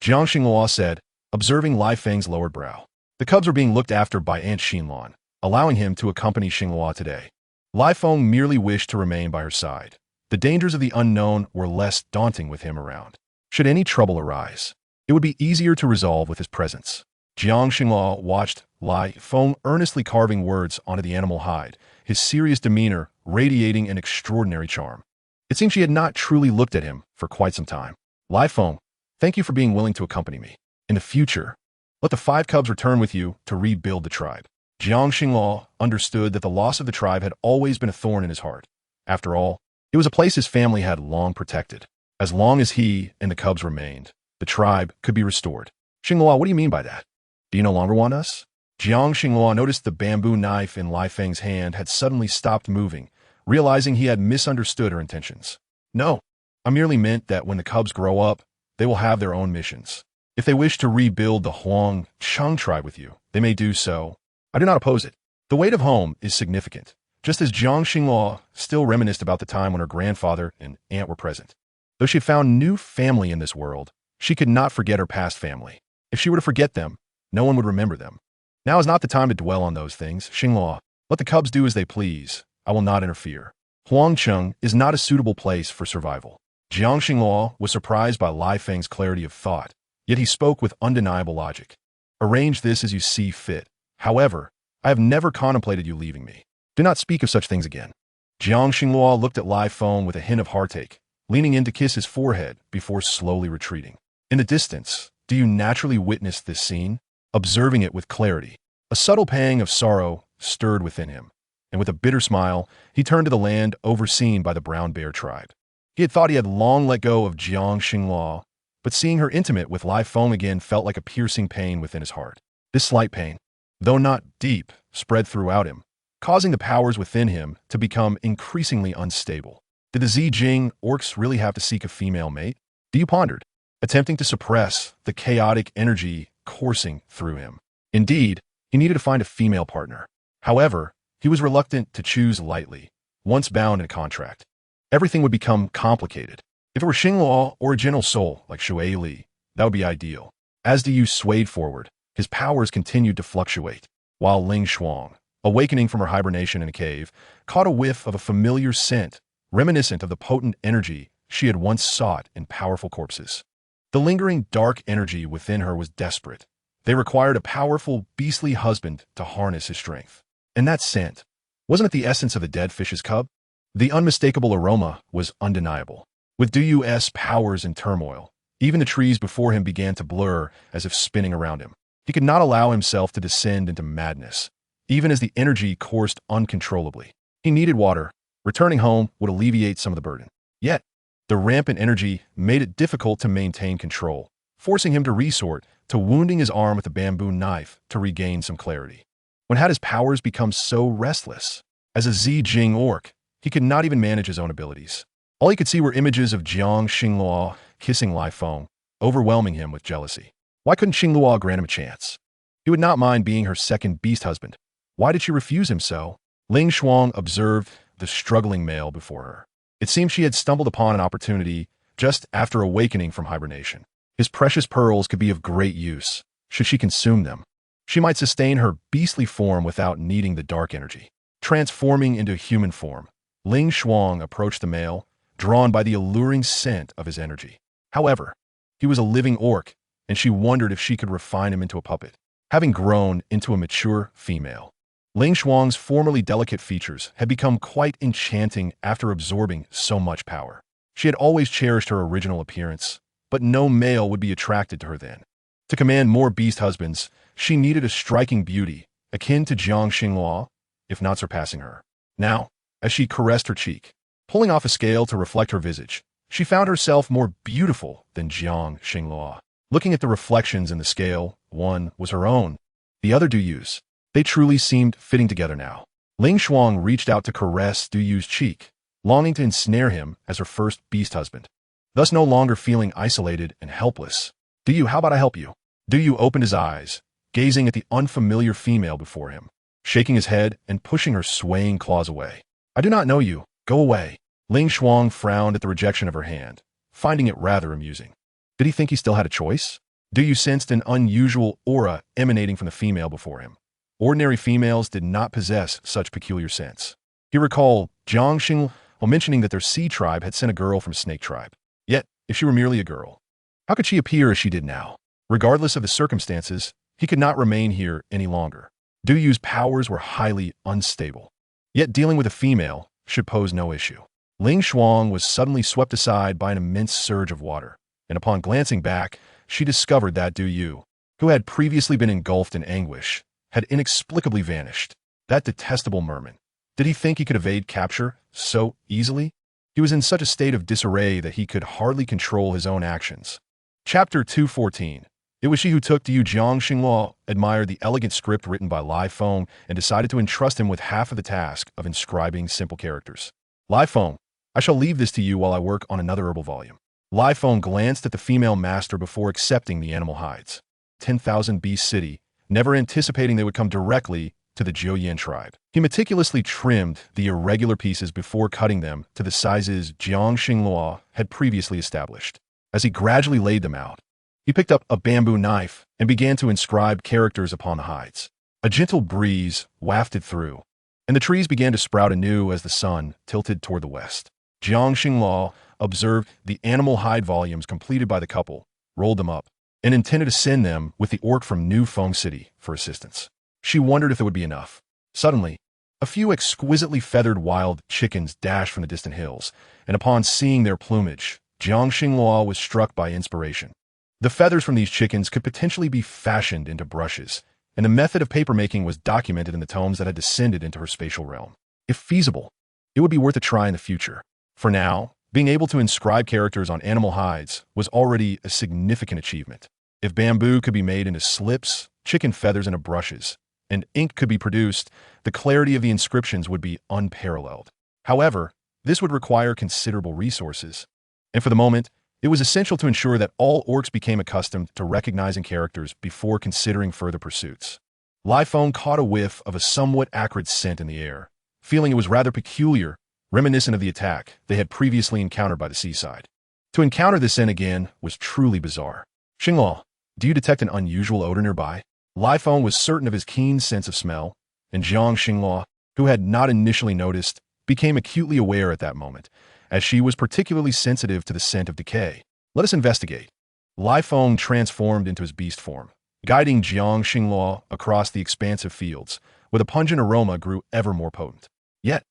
Jiang Xinglua said, observing Lai Feng's lowered brow. The cubs were being looked after by Aunt Xinlan, allowing him to accompany Xinglua today. Lai Feng merely wished to remain by her side. The dangers of the unknown were less daunting with him around. Should any trouble arise, it would be easier to resolve with his presence. Jiang Xinglua watched Lai Feng earnestly carving words onto the animal hide, his serious demeanor radiating an extraordinary charm. It seemed she had not truly looked at him for quite some time. Lai Feng, thank you for being willing to accompany me. In the future, let the 5 cubs return with you to rebuild the tribe. Jiang Xinglua understood that the loss of the tribe had always been a thorn in his heart. After all, it was a place his family had long protected. As long as he and the cubs remained, the tribe could be restored. Xinglua, what do you mean by that? Do you no longer want us? Jiang Xinglua noticed the bamboo knife in Lai Feng's hand had suddenly stopped moving, realizing he had misunderstood her intentions. No, I merely meant that when the cubs grow up, they will have their own missions. If they wish to rebuild the Huang Cheng tribe with you, they may do so. I do not oppose it. The weight of home is significant, just as Jiang Xinglua still reminisced about the time when her grandfather and aunt were present. Though she found new family in this world, She could not forget her past family. If she were to forget them, no one would remember them. Now is not the time to dwell on those things, Xinghua. Let the cubs do as they please. I will not interfere. Huangcheng is not a suitable place for survival. Jiang Xinghua was surprised by Lai Feng's clarity of thought, yet he spoke with undeniable logic. Arrange this as you see fit. However, I have never contemplated you leaving me. Do not speak of such things again. Jiang Xinghua looked at Lai Feng with a hint of heartache, leaning in to kiss his forehead before slowly retreating. In the distance, do you naturally witness this scene? Observing it with clarity, a subtle pang of sorrow stirred within him, and with a bitter smile, he turned to the land overseen by the brown bear tribe. He had thought he had long let go of Jiang Xinghua, but seeing her intimate with Lai Feng again felt like a piercing pain within his heart. This slight pain, though not deep, spread throughout him, causing the powers within him to become increasingly unstable. Did the Zijing orcs really have to seek a female mate? Diyu pondered, attempting to suppress the chaotic energy coursing through him. Indeed, he needed to find a female partner. However, he was reluctant to choose lightly. Once bound in a contract, everything would become complicated. If it were Xinghua or a gentle soul like Shui Li, that would be ideal. As Diyu swayed forward, his powers continued to fluctuate, while Ling Shuang, awakening from her hibernation in a cave, caught a whiff of a familiar scent, reminiscent of the potent energy she had once sought in powerful corpses. The lingering dark energy within her was desperate. They required a powerful, beastly husband to harness his strength. And that scent, wasn't it the essence of the dead fish's cub? The unmistakable aroma was undeniable. With Duyu's powers in turmoil, even the trees before him began to blur as if spinning around him. He could not allow himself to descend into madness, even as the energy coursed uncontrollably. He needed water. Returning home would alleviate some of the burden. Yet, the rampant energy made it difficult to maintain control, forcing him to resort to wounding his arm with a bamboo knife to regain some clarity. When had his powers become so restless? As a Zijing orc, he could not even manage his own abilities. All he could see were images of Jiang Xinghua kissing Lai Feng, overwhelming him with jealousy. Why couldn't Xinghua grant him a chance? He would not mind being her second beast husband. Why did she refuse him so? Ling Shuang observed the struggling male before her. It seemed she had stumbled upon an opportunity just after awakening from hibernation. His precious pearls could be of great use, should she consume them. She might sustain her beastly form without needing the dark energy. Transforming into human form, Ling Shuang approached the male, drawn by the alluring scent of his energy. However, he was a living orc, and she wondered if she could refine him into a puppet. Having grown into a mature female, Ling Shuang's formerly delicate features had become quite enchanting after absorbing so much power. She had always cherished her original appearance, but no male would be attracted to her then. To command more beast husbands, she needed a striking beauty, akin to Jiang Xinghua, if not surpassing her. Now, as she caressed her cheek, pulling off a scale to reflect her visage, she found herself more beautiful than Jiang Xinghua. Looking at the reflections in the scale, one was her own, the other Duyu's. They truly seemed fitting together now. Ling Shuang reached out to caress Duyu's cheek, longing to ensnare him as her first beast husband. Thus no longer feeling isolated and helpless. Duyu, how about I help you? Duyu opened his eyes, gazing at the unfamiliar female before him, shaking his head and pushing her swaying claws away. I do not know you. Go away. Ling Shuang frowned at the rejection of her hand, finding it rather amusing. Did he think he still had a choice? Duyu sensed an unusual aura emanating from the female before him. Ordinary females did not possess such peculiar scents. He recalled Jiang Xing while mentioning that their sea tribe had sent a girl from Snake tribe. Yet, if she were merely a girl, how could she appear as she did now? Regardless of the circumstances, he could not remain here any longer. Duyu's powers were highly unstable. Yet dealing with a female should pose no issue. Ling Shuang was suddenly swept aside by an immense surge of water, and upon glancing back, she discovered that Duyu, who had previously been engulfed in anguish, had inexplicably vanished. That detestable merman. Did he think he could evade capture so easily? He was in such a state of disarray that he could hardly control his own actions. Chapter 214. It was she who took Diyu. Jiang Xinghua admired the elegant script written by Lai Feng and decided to entrust him with half of the task of inscribing simple characters. Lai Feng, I shall leave this to you while I work on another herbal volume. Lai Feng glanced at the female master before accepting the animal hides. 10,000 Beast City, never anticipating they would come directly to the Jiuyan tribe. He meticulously trimmed the irregular pieces before cutting them to the sizes Jiang Xinghua had previously established. As he gradually laid them out, He picked up a bamboo knife and began to inscribe characters upon the hides. A gentle breeze wafted through, and the trees began to sprout anew as the sun tilted toward the west. Jiang Xinghua observed the animal hide volumes completed by the couple, rolled them up, and intended to send them with the orc from New Feng City for assistance. She wondered if it would be enough. Suddenly, a few exquisitely feathered wild chickens dashed from the distant hills, and upon seeing their plumage, Jiang Xinghua was struck by inspiration. The feathers from these chickens could potentially be fashioned into brushes, and the method of papermaking was documented in the tomes that had descended into her spatial realm. If feasible, it would be worth a try in the future. For now, being able to inscribe characters on animal hides was already a significant achievement. If bamboo could be made into slips, chicken feathers into brushes, and ink could be produced, the clarity of the inscriptions would be unparalleled. However, this would require considerable resources, and for the moment, it was essential to ensure that all orcs became accustomed to recognizing characters before considering further pursuits. Lai Feng caught a whiff of a somewhat acrid scent in the air, feeling it was rather peculiar, reminiscent of the attack they had previously encountered by the seaside. To encounter this scent again was truly bizarre. Xinghua, do you detect an unusual odor nearby? Lai Feng was certain of his keen sense of smell, and Jiang Xinghua, who had not initially noticed, became acutely aware at that moment, as she was particularly sensitive to the scent of decay. Let us investigate. Lai Feng transformed into his beast form, guiding Jiang Xinghua across the expansive fields, where the pungent aroma grew ever more potent. Yet,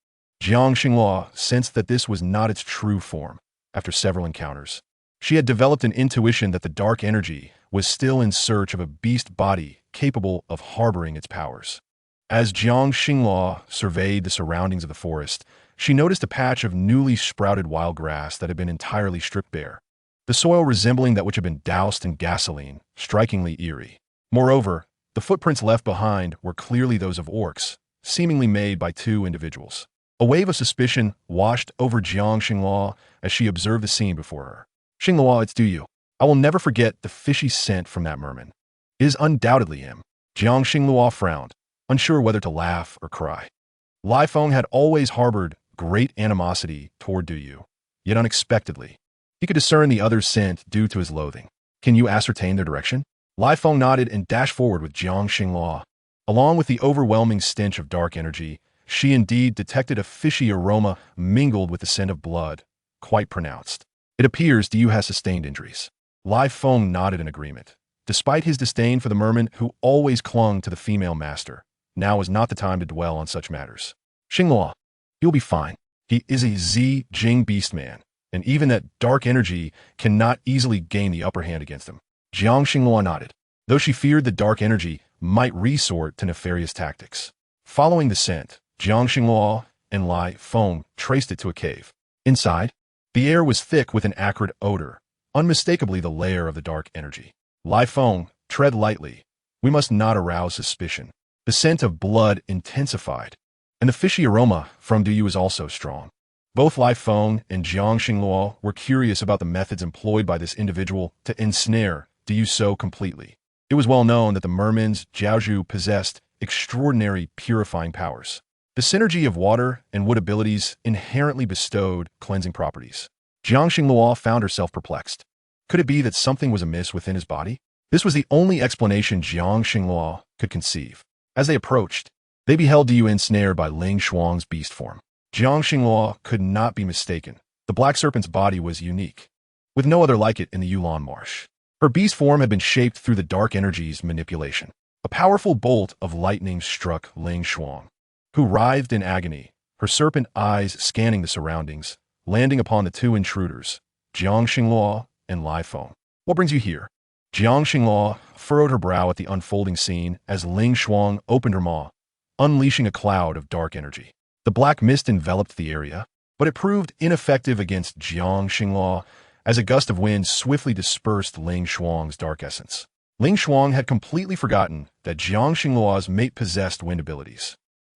Jiang Xinghua sensed that this was not its true form. After several encounters, she had developed an intuition that the dark energy was still in search of a beast body capable of harboring its powers. As Jiang Xinghua surveyed the surroundings of the forest, she noticed a patch of newly sprouted wild grass that had been entirely stripped bare, the soil resembling that which had been doused in gasoline, strikingly eerie. Moreover, the footprints left behind were clearly those of orcs, seemingly made by two individuals. A wave of suspicion washed over Jiang Xinghua as she observed the scene before her. Xinghua, it's you. I will never forget the fishy scent from that merman. It is undoubtedly him. Jiang Xinghua frowned, unsure whether to laugh or cry. Lai Feng had always harbored great animosity toward Duyu, yet unexpectedly, he could discern the other's scent due to his loathing. Can you ascertain their direction? Lai Feng nodded and dashed forward with Jiang Xinghua. Along with the overwhelming stench of dark energy, she indeed detected a fishy aroma mingled with the scent of blood, quite pronounced. It appears Duyu has sustained injuries. Lai Feng nodded in agreement. Despite his disdain for the merman who always clung to the female master, now was not the time to dwell on such matters. Xinghua, he'll be fine. He is a Zi Jing beastman, and even that dark energy cannot easily gain the upper hand against him. Jiang Xinghua nodded, though she feared the dark energy might resort to nefarious tactics. Following the scent, Jiang Xinghua and Lai Feng traced it to a cave. Inside, the air was thick with an acrid odor, unmistakably the lair of the dark energy. Lai Feng, tread lightly. We must not arouse suspicion. The scent of blood intensified, and the fishy aroma from Duyu was also strong. Both Lai Feng and Jiang Xinghua were curious about the methods employed by this individual to ensnare Duyu so completely. It was well known that the merman's Jiaozhu possessed extraordinary purifying powers. The synergy of water and wood abilities inherently bestowed cleansing properties. Jiang Xinghua found herself perplexed. Could it be that something was amiss within his body? This was the only explanation Jiang Xinghua could conceive. As they approached, they beheld Duyu ensnared by Ling Shuang's beast form. Jiang Xinghua could not be mistaken. The black serpent's body was unique, with no other like it in the Yulan Marsh. Her beast form had been shaped through the dark energy's manipulation. A powerful bolt of lightning struck Ling Shuang, who writhed in agony, her serpent eyes scanning the surroundings, landing upon the two intruders, Jiang Xinghua and Lai Feng. What brings you here? Jiang Xinghua furrowed her brow at the unfolding scene as Ling Shuang opened her maw, unleashing a cloud of dark energy. The black mist enveloped the area, but it proved ineffective against Jiang Xinghua as a gust of wind swiftly dispersed Ling Shuang's dark essence. Ling Shuang had completely forgotten that Jiang Xinghua's mate possessed wind abilities.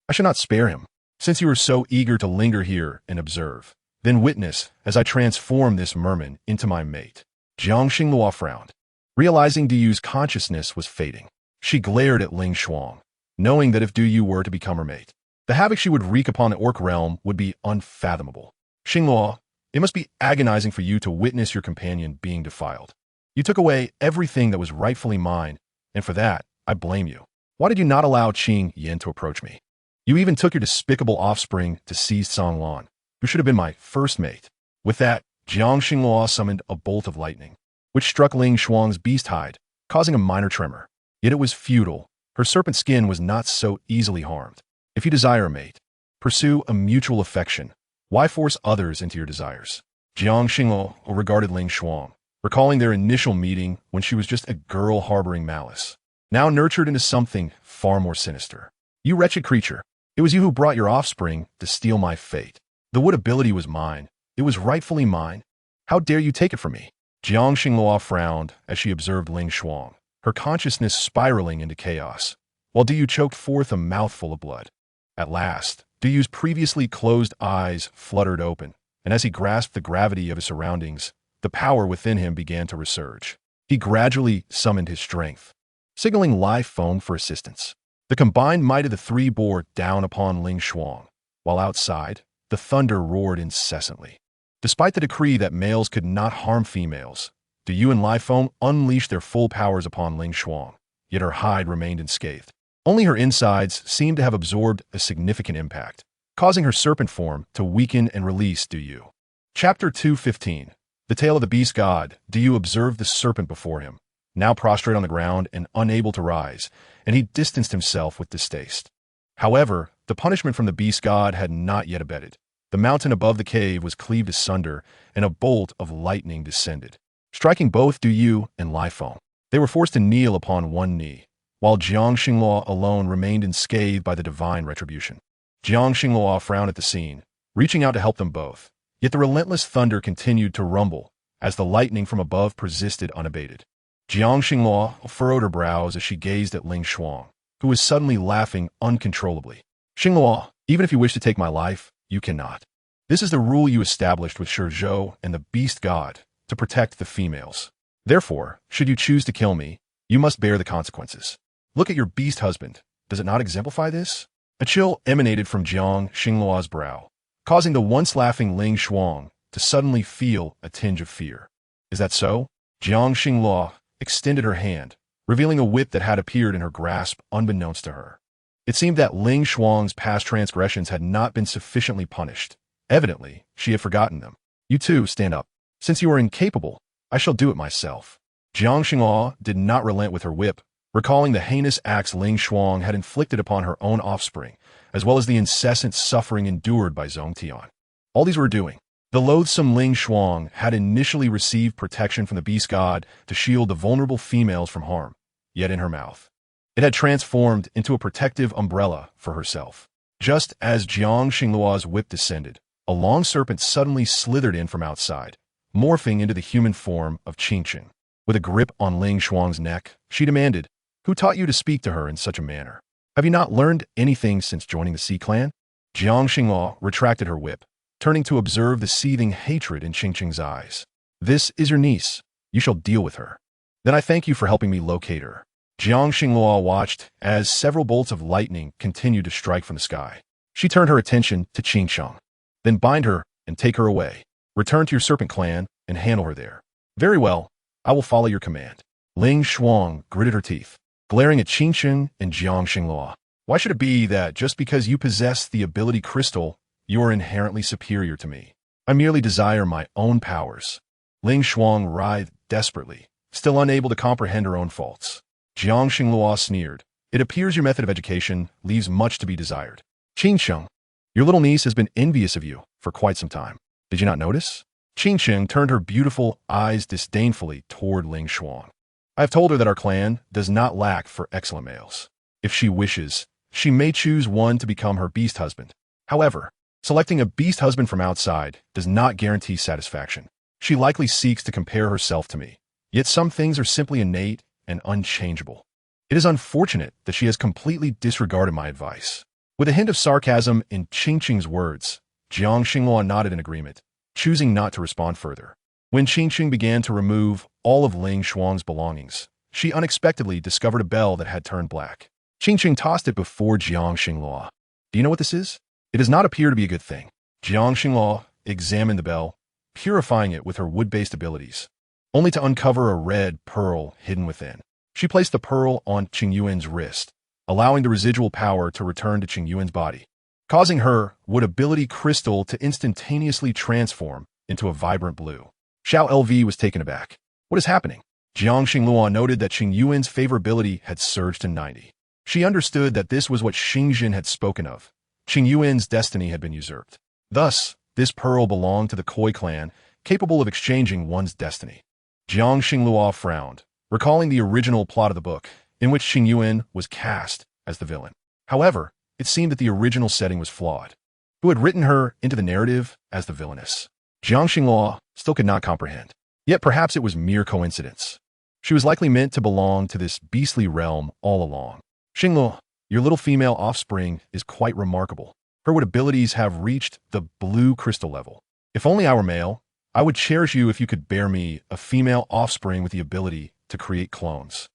I should not spare him, since you are so eager to linger here and observe. Then witness as I transform this merman into my mate. Jiang Xinghua frowned, realizing Duyu's consciousness was fading. She glared at Ling Shuang, knowing that if Duyu were to become her mate, the havoc she would wreak upon the orc realm would be unfathomable. Xinghua, it must be agonizing for you to witness your companion being defiled. You took away everything that was rightfully mine, and for that, I blame you. Why did you not allow Qing Yin to approach me? You even took your despicable offspring to seize Songlan, who should have been my first mate. With that, Jiang Xinghua summoned a bolt of lightning, which struck Ling Shuang's beast hide, causing a minor tremor. Yet it was futile. Her serpent skin was not so easily harmed. If you desire a mate, pursue a mutual affection. Why force others into your desires? Jiang Xinghua regarded Ling Shuang, recalling their initial meeting when she was just a girl harboring malice, now nurtured into something far more sinister. You wretched creature, it was you who brought your offspring to steal my fate. The wood ability was mine. It was rightfully mine. How dare you take it from me? Jiang Xinghua frowned as she observed Ling Shuang, her consciousness spiraling into chaos, while Du Yu choked forth a mouthful of blood. At last, Du Yu's previously closed eyes fluttered open, and as he grasped the gravity of his surroundings, the power within him began to resurge. He gradually summoned his strength, signaling live foam for assistance. The combined might of the three bore down upon Ling Shuang, while outside, the thunder roared incessantly. Despite the decree that males could not harm females, Du Yu and live foam unleashed their full powers upon Ling Shuang, yet her hide remained unscathed. Only her insides seemed to have absorbed a significant impact, causing her serpent form to weaken and release Du Yu. Chapter 215. The Tale of the Beast God. Du Yu observed the serpent before him, now prostrate on the ground and unable to rise, and he distanced himself with distaste. However, the punishment from the beast god had not yet abated. The mountain above the cave was cleaved asunder, and a bolt of lightning descended, striking both Du Yu and Lai Feng. They were forced to kneel upon one knee, while Jiang Xinghua alone remained unscathed by the divine retribution. Jiang Xinghua frowned at the scene, reaching out to help them both. Yet the relentless thunder continued to rumble, as the lightning from above persisted unabated. Jiang Xinghua furrowed her brows as she gazed at Ling Shuang, who was suddenly laughing uncontrollably. Xinghua, even if you wish to take my life, you cannot. This is the rule you established with Shi Zhou and the beast god, to protect the females. Therefore, should you choose to kill me, you must bear the consequences. Look at your beast husband. Does it not exemplify this? A chill emanated from Jiang Xinghua's brow, causing the once laughing Ling Shuang to suddenly feel a tinge of fear. Is that so? Jiang Xinghua extended her hand, revealing a whip that had appeared in her grasp unbeknownst to her. It seemed that Ling Shuang's past transgressions had not been sufficiently punished. Evidently, she had forgotten them. You too, stand up. Since you are incapable, I shall do it myself. Jiang Xinghua did not relent with her whip, recalling the heinous acts Ling Shuang had inflicted upon her own offspring, as well as the incessant suffering endured by Zhong Tian. All these were doing. The loathsome Ling Shuang had initially received protection from the beast god to shield the vulnerable females from harm, yet in her mouth, it had transformed into a protective umbrella for herself. Just as Jiang Xinghua's whip descended, a long serpent suddenly slithered in from outside, morphing into the human form of Qingqing. With a grip on Ling Shuang's neck, she demanded, "Who taught you to speak to her in such a manner? Have you not learned anything since joining the Sea Clan?" Jiang Xinghua retracted her whip, turning to observe the seething hatred in Qingqing's eyes. "This is your niece. You shall deal with her. Then I thank you for helping me locate her." Jiang Xinghua watched as several bolts of lightning continued to strike from the sky. She turned her attention to Qingqiang. "Then bind her and take her away. Return to your serpent clan and handle her there." "Very well. I will follow your command." Ling Shuang gritted her teeth, glaring at Qingqing and Jiang Xinghua. "Why should it be that just because you possess the ability crystal, you are inherently superior to me? I merely desire my own powers." Ling Shuang writhed desperately, still unable to comprehend her own faults. Jiang Xinghua sneered. "It appears your method of education leaves much to be desired. Qingqing, your little niece has been envious of you for quite some time. Did you not notice?" Qingqing turned her beautiful eyes disdainfully toward Ling Shuang. "I have told her that our clan does not lack for excellent males. If she wishes, she may choose one to become her beast husband. However, selecting a beast husband from outside does not guarantee satisfaction. She likely seeks to compare herself to me. Yet some things are simply innate and unchangeable. It is unfortunate that she has completely disregarded my advice." With a hint of sarcasm in Qingqing's words, Jiang Xinghua nodded in agreement, choosing not to respond further. When Qingqing began to remove all of Ling Shuang's belongings, she unexpectedly discovered a bell that had turned black. Qingqing tossed it before Jiang Xinghua. "Do you know what this is? It does not appear to be a good thing." Jiang Xinghua examined the bell, purifying it with her wood-based abilities. only to uncover a red pearl hidden within. She placed the pearl on Qingyuan's wrist, allowing the residual power to return to Qingyuan's body, causing her wood ability crystal to instantaneously transform into a vibrant blue. Xiao LV was taken aback. What is happening? Jiang Xingluo noted that Qingyuan's favorability had surged to 90. She understood that this was what Xingjin had spoken of. Qingyuan's destiny had been usurped. Thus, this pearl belonged to the Koi clan, capable of exchanging one's destiny. Jiang Xingluo frowned, recalling the original plot of the book, in which Qingyuan was cast as the villain. However, it seemed that the original setting was flawed. Who had written her into the narrative as the villainess? Jiang Xingluo still could not comprehend. Yet perhaps it was mere coincidence. She was likely meant to belong to this beastly realm all along. Xingluo, your little female offspring is quite remarkable. Her wood abilities have reached the blue crystal level. If only I were male, I would cherish you if you could bear me a female offspring with the ability to create clones.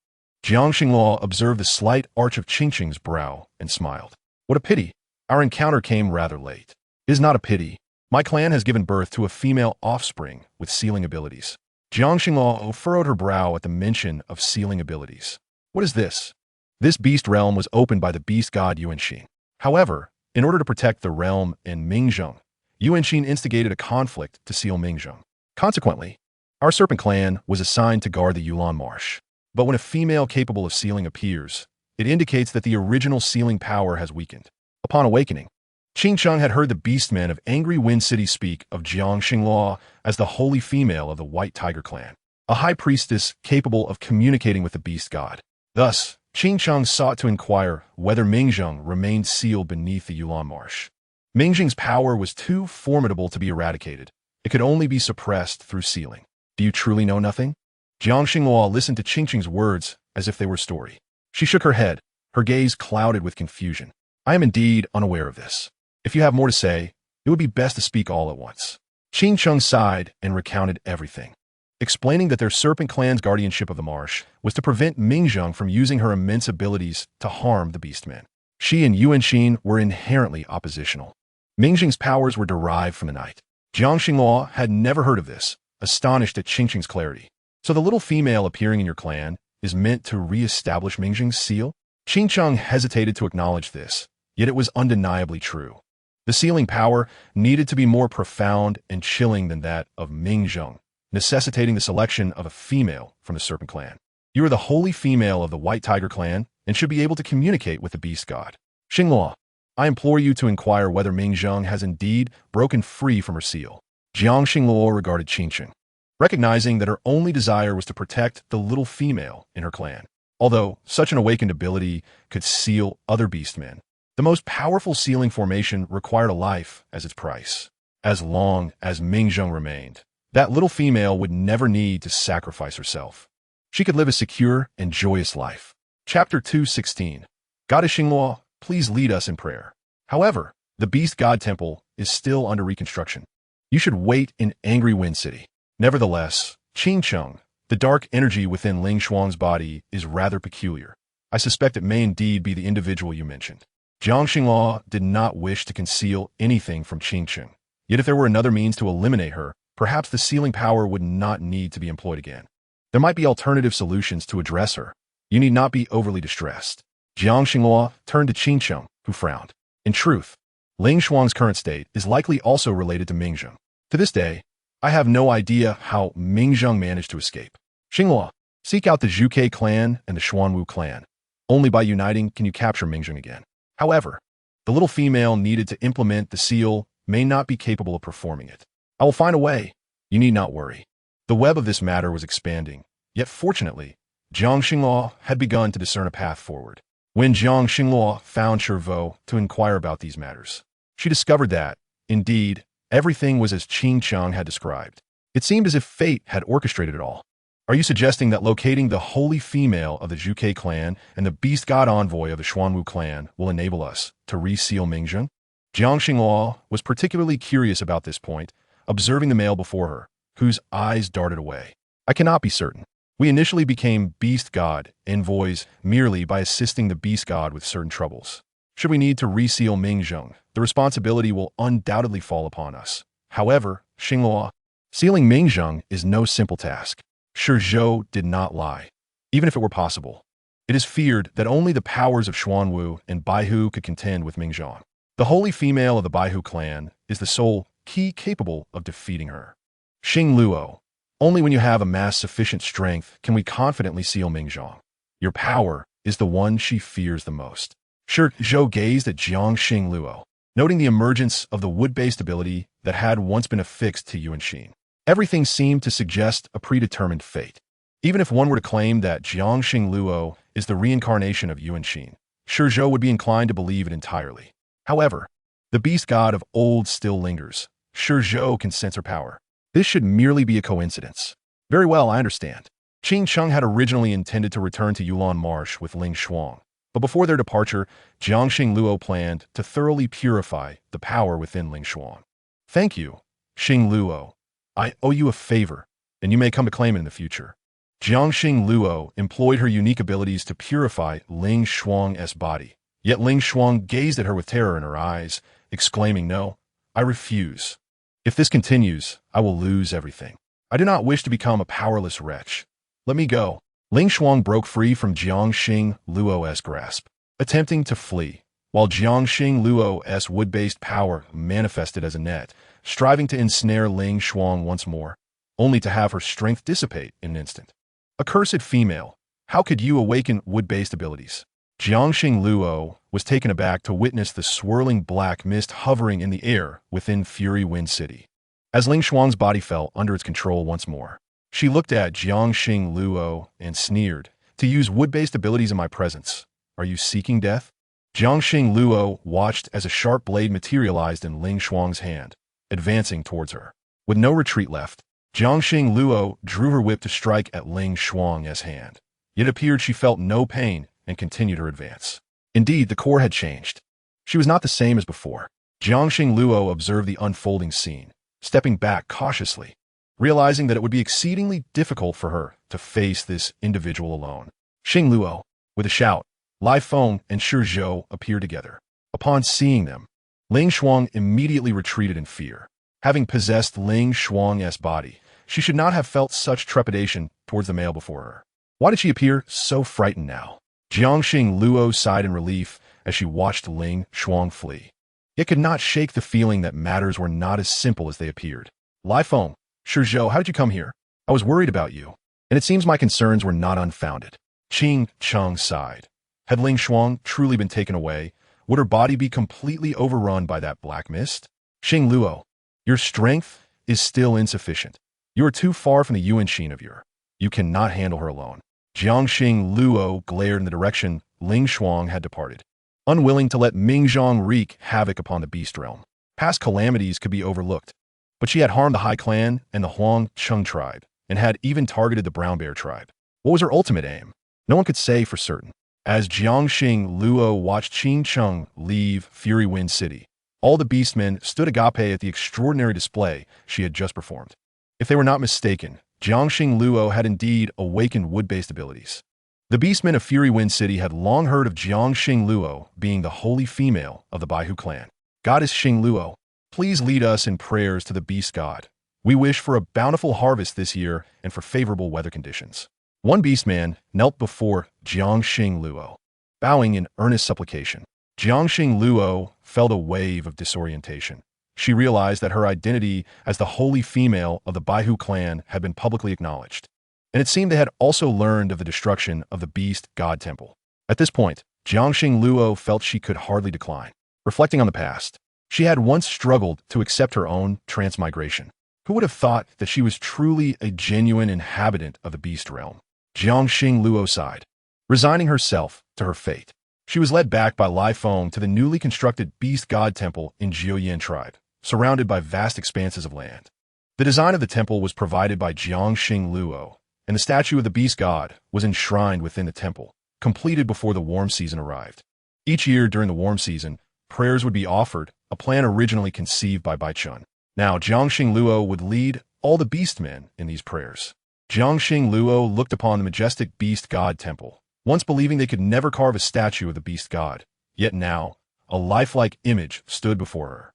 Jiang Xingluo observed the slight arch of Qingqing's brow and smiled. What a pity. Our encounter came rather late. It is not a pity. My clan has given birth to a female offspring with sealing abilities. Jiang Xingluo furrowed her brow at the mention of sealing abilities. What is this? This beast realm was opened by the beast god Yuanxin. However, in order to protect the realm and Mingzheng, Yuanxin instigated a conflict to seal Mingzheng. Consequently, our serpent clan was assigned to guard the Yulan Marsh. But when a female capable of sealing appears, it indicates that the original sealing power has weakened. Upon awakening, Qingcheng had heard the beastmen of Angry Wind City speak of Jiang Xingluo as the holy female of the White Tiger clan, a high priestess capable of communicating with the beast god. Thus, Qingcheng sought to inquire whether Mingzheng remained sealed beneath the Yulan Marsh. Mingzheng's power was too formidable to be eradicated. It could only be suppressed through sealing. Do you truly know nothing? Jiang Xingluo listened to Qingqing's words as if they were story. She shook her head, her gaze clouded with confusion. I am indeed unaware of this. If you have more to say, it would be best to speak all at once. Qingcheng sighed and recounted everything, explaining that their serpent clan's guardianship of the marsh was to prevent Mingzheng from using her immense abilities to harm the beastmen. She and Yuanxin were inherently oppositional. Mingzheng's powers were derived from the night. Jiang Xingluo had never heard of this, astonished at Qingqing's clarity. So the little female appearing in your clan is meant to re-establish Mingzheng's seal? Qingcheng hesitated to acknowledge this, yet it was undeniably true. The sealing power needed to be more profound and chilling than that of Mingzheng, necessitating the selection of a female from the Serpent Clan. You are the holy female of the White Tiger Clan and should be able to communicate with the Beast God. Xingluo, I implore you to inquire whether Mingzheng has indeed broken free from her seal. Jiang Xingluo regarded Qingqing, recognizing that her only desire was to protect the little female in her clan. Although such an awakened ability could seal other beastmen, the most powerful sealing formation required a life as its price. As long as Mingzheng remained, that little female would never need to sacrifice herself. She could live a secure and joyous life. Chapter 2:16. Goddess Xingluo, please lead us in prayer. However, the Beast God Temple is still under reconstruction. You should wait in Angry Wind City. Nevertheless, Qingcheng, the dark energy within Ling Shuang's body is rather peculiar. I suspect it may indeed be the individual you mentioned. Jiang Xingluo did not wish to conceal anything from Qingqing. Yet if there were another means to eliminate her, perhaps the sealing power would not need to be employed again. There might be alternative solutions to address her. You need not be overly distressed. Jiang Xingluo turned to Qingcheng, who frowned. In truth, Ling Shuang's current state is likely also related to Mingzheng. To this day, I have no idea how Mingzheng managed to escape. Xingluo, seek out the Zhuke clan and the Xuanwu clan. Only by uniting can you capture Mingzheng again. However, the little female needed to implement the seal may not be capable of performing it. I will find a way. You need not worry. The web of this matter was expanding, yet fortunately, Jiang Xingluo had begun to discern a path forward. When Jiang Xingluo found Chervaux to inquire about these matters, she discovered that, indeed, everything was as Qingcheng had described. It seemed as if fate had orchestrated it all. Are you suggesting that locating the holy female of the Zhuke clan and the beast god envoy of the Xuanwu clan will enable us to reseal Mingzheng? Jiang Xingluo was particularly curious about this point, observing the male before her, whose eyes darted away. I cannot be certain. We initially became beast god envoys merely by assisting the beast god with certain troubles. Should we need to reseal Mingzheng, the responsibility will undoubtedly fall upon us. However, Xingluo, sealing Mingzheng is no simple task. Zhou did not lie, even if it were possible. It is feared that only the powers of Xuanwu and Baihu could contend with Mingzhang. The holy female of the Baihu clan is the sole key capable of defeating her. Xing Luo, only when you have amassed sufficient strength can we confidently seal Mingzhang. Your power is the one she fears the most. Zhou gazed at Jiang Xing Luo, noting the emergence of the wood-based ability that had once been affixed to Yuanxin. Everything seemed to suggest a predetermined fate. Even if one were to claim that Jiang Xing Luo is the reincarnation of Yuanxin, Zhou would be inclined to believe it entirely. However, the beast god of old still lingers. Zhou can sense her power. This should merely be a coincidence. Very well, I understand. Qing Cheng had originally intended to return to Yulan Marsh with Ling Shuang, but before their departure, Jiang Xing Luo planned to thoroughly purify the power within Ling Shuang. Thank you, Xing Luo. I owe you a favor, and you may come to claim it in the future. Jiang Xing Luo employed her unique abilities to purify Ling Shuang's body, yet Ling Shuang gazed at her with terror in her eyes, exclaiming, "No, I refuse. If this continues, I will lose everything. I do not wish to become a powerless wretch. Let me go." Ling Shuang broke free from Jiang Xing Luo's grasp, attempting to flee, while Jiang Xing Luo's wood-based power manifested as a net, striving to ensnare Ling Shuang once more, only to have her strength dissipate in an instant. Accursed female, how could you awaken wood-based abilities? Jiang Xing Luo was taken aback to witness the swirling black mist hovering in the air within Fury Wind City. As Ling Shuang's body fell under its control once more, she looked at Jiang Xing Luo and sneered, "To use wood-based abilities in my presence, are you seeking death?" Jiang Xing Luo watched as a sharp blade materialized in Ling Shuang's hand, advancing towards her. With no retreat left, Jiang Xing Luo drew her whip to strike at Ling Shuang's hand. Yet it appeared she felt no pain and continued her advance. Indeed, the core had changed. She was not the same as before. Jiang Xing Luo observed the unfolding scene, stepping back cautiously, realizing that it would be exceedingly difficult for her to face this individual alone. Xing Luo, with a shout, Lai Feng and Zhou appeared together. Upon seeing them, Ling Shuang immediately retreated in fear. Having possessed Ling Shuang's body, she should not have felt such trepidation towards the male before her. Why did she appear so frightened now? Jiang Xing Luo sighed in relief as she watched Ling Shuang flee, yet could not shake the feeling that matters were not as simple as they appeared. Lai Feng, Zhou, how did you come here? I was worried about you, and it seems my concerns were not unfounded. Qing Cheng sighed. Had Ling Shuang truly been taken away, would her body be completely overrun by that black mist? Xing Luo, your strength is still insufficient. You are too far from the Yuanxin of your. You cannot handle her alone. Jiang Xing Luo glared in the direction Ling Shuang had departed, unwilling to let Mingzhang wreak havoc upon the beast realm. Past calamities could be overlooked, but she had harmed the Hai clan and the Huang Cheng tribe, and had even targeted the Brown Bear tribe. What was her ultimate aim? No one could say for certain. As Jiang Xing Luo watched Qing Cheng leave Fury Wind City, all the beastmen stood agape at the extraordinary display she had just performed. If they were not mistaken, Jiang Xing Luo had indeed awakened wood-based abilities. The beastmen of Fury Wind City had long heard of Jiang Xing Luo being the holy female of the Baihu clan. Goddess Xing Luo, please lead us in prayers to the beast god. We wish for a bountiful harvest this year and for favorable weather conditions. One beastman knelt before Jiang Xing Luo, bowing in earnest supplication. Jiang Xing Luo felt a wave of disorientation. She realized that her identity as the holy female of the Baihu clan had been publicly acknowledged, and it seemed they had also learned of the destruction of the beast god temple. At this point, Jiang Xing Luo felt she could hardly decline. Reflecting on the past, she had once struggled to accept her own transmigration. Who would have thought that she was truly a genuine inhabitant of the beast realm? Jiang Xing Luo sighed, resigning herself to her fate. She was led back by Lai Feng to the newly constructed beast god temple in Jiuyan tribe, surrounded by vast expanses of land. The design of the temple was provided by Jiang Xing Luo, and the statue of the beast god was enshrined within the temple, completed before the warm season arrived. Each year during the warm season, prayers would be offered, a plan originally conceived by Bai Chun. Now, Jiang Xing Luo would lead all the beastmen in these prayers. Jiang Xing Luo looked upon the majestic beast god temple, once believing they could never carve a statue of the beast god, yet now, a lifelike image stood before her,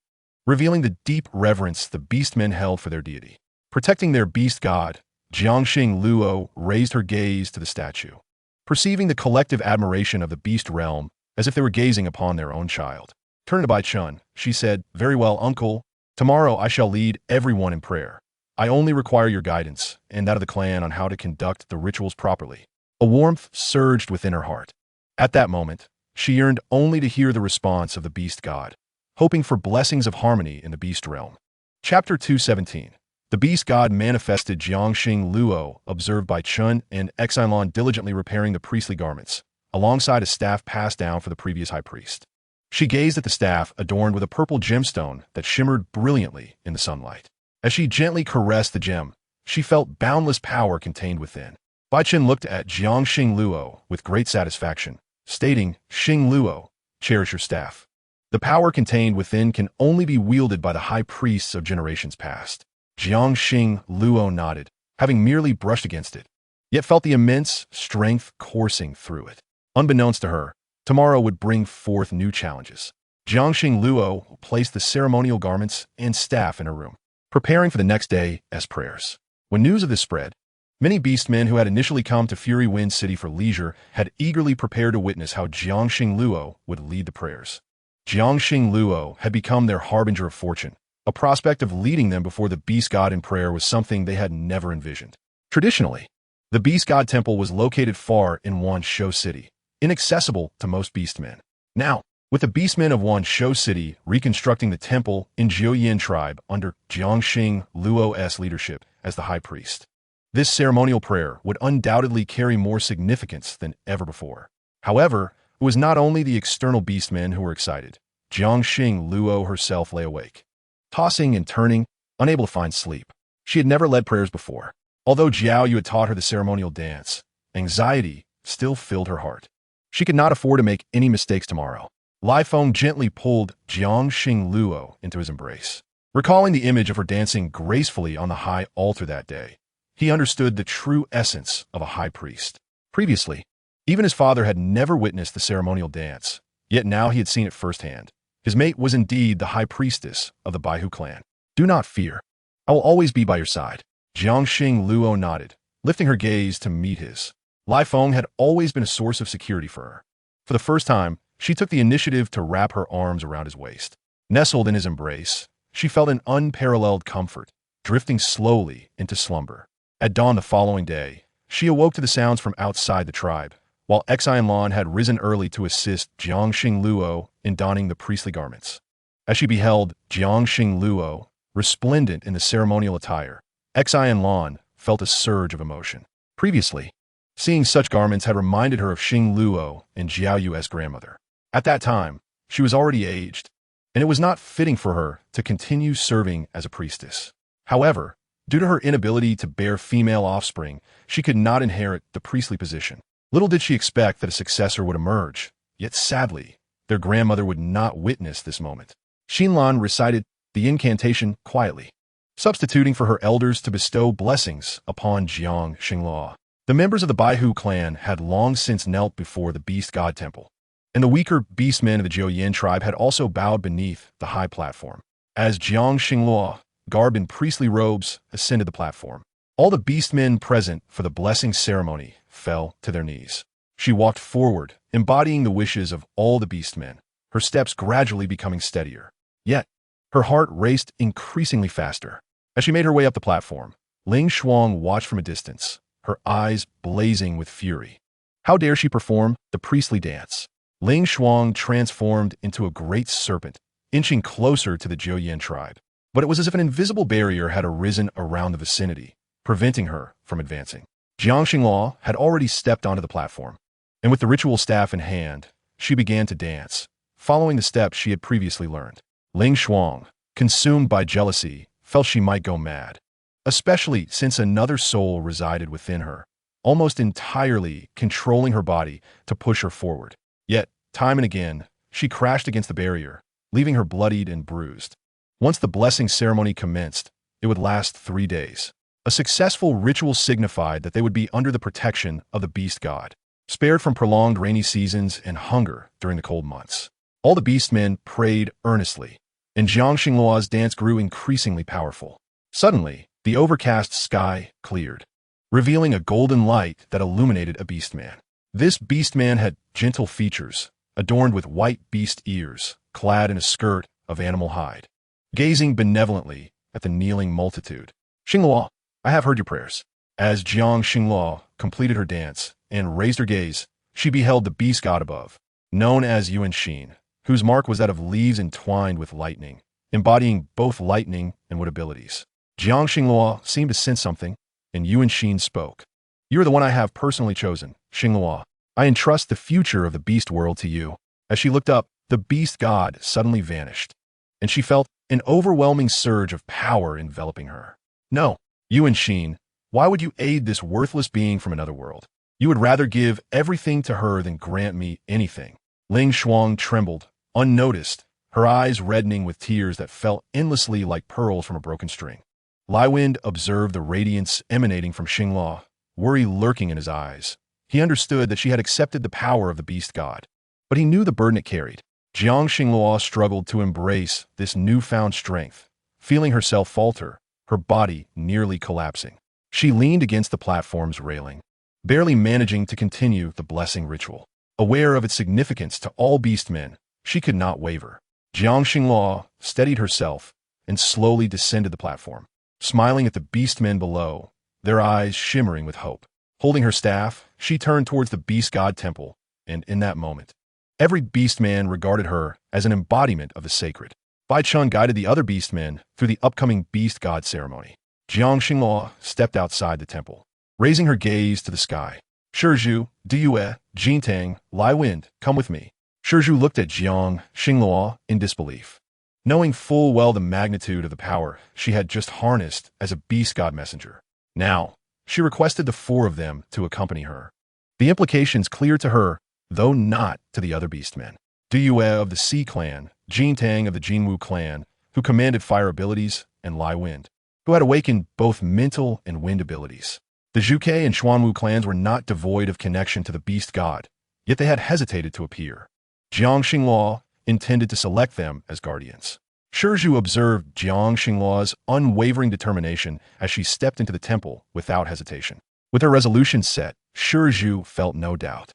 revealing the deep reverence the beastmen held for their deity. Protecting their beast god, Jiangxing Luo raised her gaze to the statue, perceiving the collective admiration of the beast realm as if they were gazing upon their own child. Turning to Bai Chun, she said, "Very well, uncle. Tomorrow I shall lead everyone in prayer. I only require your guidance and that of the clan on how to conduct the rituals properly." A warmth surged within her heart. At that moment, she yearned only to hear the response of the beast god, hoping for blessings of harmony in the beast realm. Chapter 217. The beast god manifested. Jiangxing Luo observed Bai Chun and Exilon diligently repairing the priestly garments, alongside a staff passed down for the previous high priest. She gazed at the staff adorned with a purple gemstone that shimmered brilliantly in the sunlight. As she gently caressed the gem, she felt boundless power contained within. Bai Chun looked at Jiangxing Luo with great satisfaction, stating, "Xing Luo, cherish your staff. The power contained within can only be wielded by the high priests of generations past." Jiangxing Luo nodded, having merely brushed against it, yet felt the immense strength coursing through it. Unbeknownst to her, tomorrow would bring forth new challenges. Jiangxing Luo placed the ceremonial garments and staff in her room, preparing for the next day as prayers. When news of this spread, many beastmen who had initially come to Fury Wind City for leisure had eagerly prepared to witness how Jiangxing Luo would lead the prayers. Jiangxing Luo had become their harbinger of fortune. A prospect of leading them before the beast god in prayer was something they had never envisioned. Traditionally, the beast god temple was located far in Wanshou City, inaccessible to most beastmen. Now, with the beastmen of Wanshou City reconstructing the temple in Jiuyin tribe under Jiangxing Luo's leadership as the high priest, this ceremonial prayer would undoubtedly carry more significance than ever before. However, it was not only the external beastmen who were excited. Jiangxing Luo herself lay awake, tossing and turning, unable to find sleep. She had never led prayers before. Although Jiao Yu had taught her the ceremonial dance, anxiety still filled her heart. She could not afford to make any mistakes tomorrow. Lai Feng gently pulled Jiangxing Luo into his embrace. Recalling the image of her dancing gracefully on the high altar that day, he understood the true essence of a high priest. Previously, even his father had never witnessed the ceremonial dance, yet now he had seen it firsthand. His mate was indeed the high priestess of the Baihu clan. "Do not fear. I will always be by your side." Jiangxing Luo nodded, lifting her gaze to meet his. Lai Feng had always been a source of security for her. For the first time, she took the initiative to wrap her arms around his waist. Nestled in his embrace, she felt an unparalleled comfort, drifting slowly into slumber. At dawn the following day, she awoke to the sounds from outside the tribe, while Exilon had risen early to assist Jiangxing Luo in donning the priestly garments. As she beheld Jiangxing Luo, resplendent in the ceremonial attire, Exilon felt a surge of emotion. Previously, seeing such garments had reminded her of Xing Luo and Jiao Yu's grandmother. At that time, she was already aged, and it was not fitting for her to continue serving as a priestess. However, due to her inability to bear female offspring, she could not inherit the priestly position. Little did she expect that a successor would emerge, yet sadly, their grandmother would not witness this moment. Xinlan recited the incantation quietly, substituting for her elders to bestow blessings upon Jiang Xingluo. The members of the Baihu clan had long since knelt before the beast god temple, and the weaker beastmen of the Jiuyin tribe had also bowed beneath the high platform. As Jiang Xingluo, garbed in priestly robes, ascended the platform, all the beastmen present for the blessing ceremony fell to their knees. She walked forward, embodying the wishes of all the beastmen, her steps gradually becoming steadier. Yet, her heart raced increasingly faster. As she made her way up the platform, Ling Shuang watched from a distance, her eyes blazing with fury. How dare she perform the priestly dance? Ling Shuang transformed into a great serpent, inching closer to the Jiuyin tribe. But it was as if an invisible barrier had arisen around the vicinity, preventing her from advancing. Jiang Xingluo had already stepped onto the platform, and with the ritual staff in hand, she began to dance, following the steps she had previously learned. Ling Shuang, consumed by jealousy, felt she might go mad, especially since another soul resided within her, almost entirely controlling her body to push her forward. Yet, time and again, she crashed against the barrier, leaving her bloodied and bruised. Once the blessing ceremony commenced, it would last 3 days. A successful ritual signified that they would be under the protection of the beast god, spared from prolonged rainy seasons and hunger during the cold months. All the beastmen prayed earnestly, and Jiang Xingluo's dance grew increasingly powerful. Suddenly, the overcast sky cleared. revealing a golden light that illuminated a beastman. This beastman had gentle features, adorned with white beast ears, clad in a skirt of animal hide. Gazing benevolently at the kneeling multitude, "Xingluo, I have heard your prayers." As Jiang Xingluo completed her dance and raised her gaze, she beheld the beast god above, known as Yuan Xin, whose mark was that of leaves entwined with lightning, embodying both lightning and wood abilities. Jiang Xingluo seemed to sense something, and Yuan Xin spoke. "You are the one I have personally chosen, Xingluo. I entrust the future of the beast world to you." As she looked up, the beast god suddenly vanished, and she felt an overwhelming surge of power enveloping her. "No, Yuan Xin, why would you aid this worthless being from another world? You would rather give everything to her than grant me anything." Ling Shuang trembled, unnoticed, her eyes reddening with tears that fell endlessly like pearls from a broken string. Lai Wind observed the radiance emanating from Xingluo, worry lurking in his eyes. He understood that she had accepted the power of the beast god, but he knew the burden it carried. Jiang Xingluo struggled to embrace this newfound strength, feeling herself falter, her body nearly collapsing. She leaned against the platform's railing, barely managing to continue the blessing ritual. Aware of its significance to all beastmen, she could not waver. Jiang Xingluo steadied herself and slowly descended the platform, smiling at the beastmen below, their eyes shimmering with hope. Holding her staff, she turned towards the beast god temple, and in that moment, every beastman regarded her as an embodiment of the sacred. Bai Chun guided the other beastmen through the upcoming beast god ceremony. Jiang Xingluo stepped outside the temple, raising her gaze to the sky. "Shizhu, Diyue, Jintang, Lai Wind, come with me." Shizhu looked at Jiang Xingluo in disbelief, knowing full well the magnitude of the power she had just harnessed as a beast god messenger. Now, she requested the four of them to accompany her. The implications clear to her, though not to the other beastmen. Diyue of the Sea clan, Jintang of the Jinwu clan, who commanded fire abilities, and Lai Wind, who had awakened both mental and wind abilities. The Zhuke and Xuanwu clans were not devoid of connection to the beast god, yet they had hesitated to appear. Jiang Xingluo intended to select them as guardians. Shizhu observed Jiang Xingluo's unwavering determination as she stepped into the temple without hesitation. With her resolution set, Shizhu felt no doubt.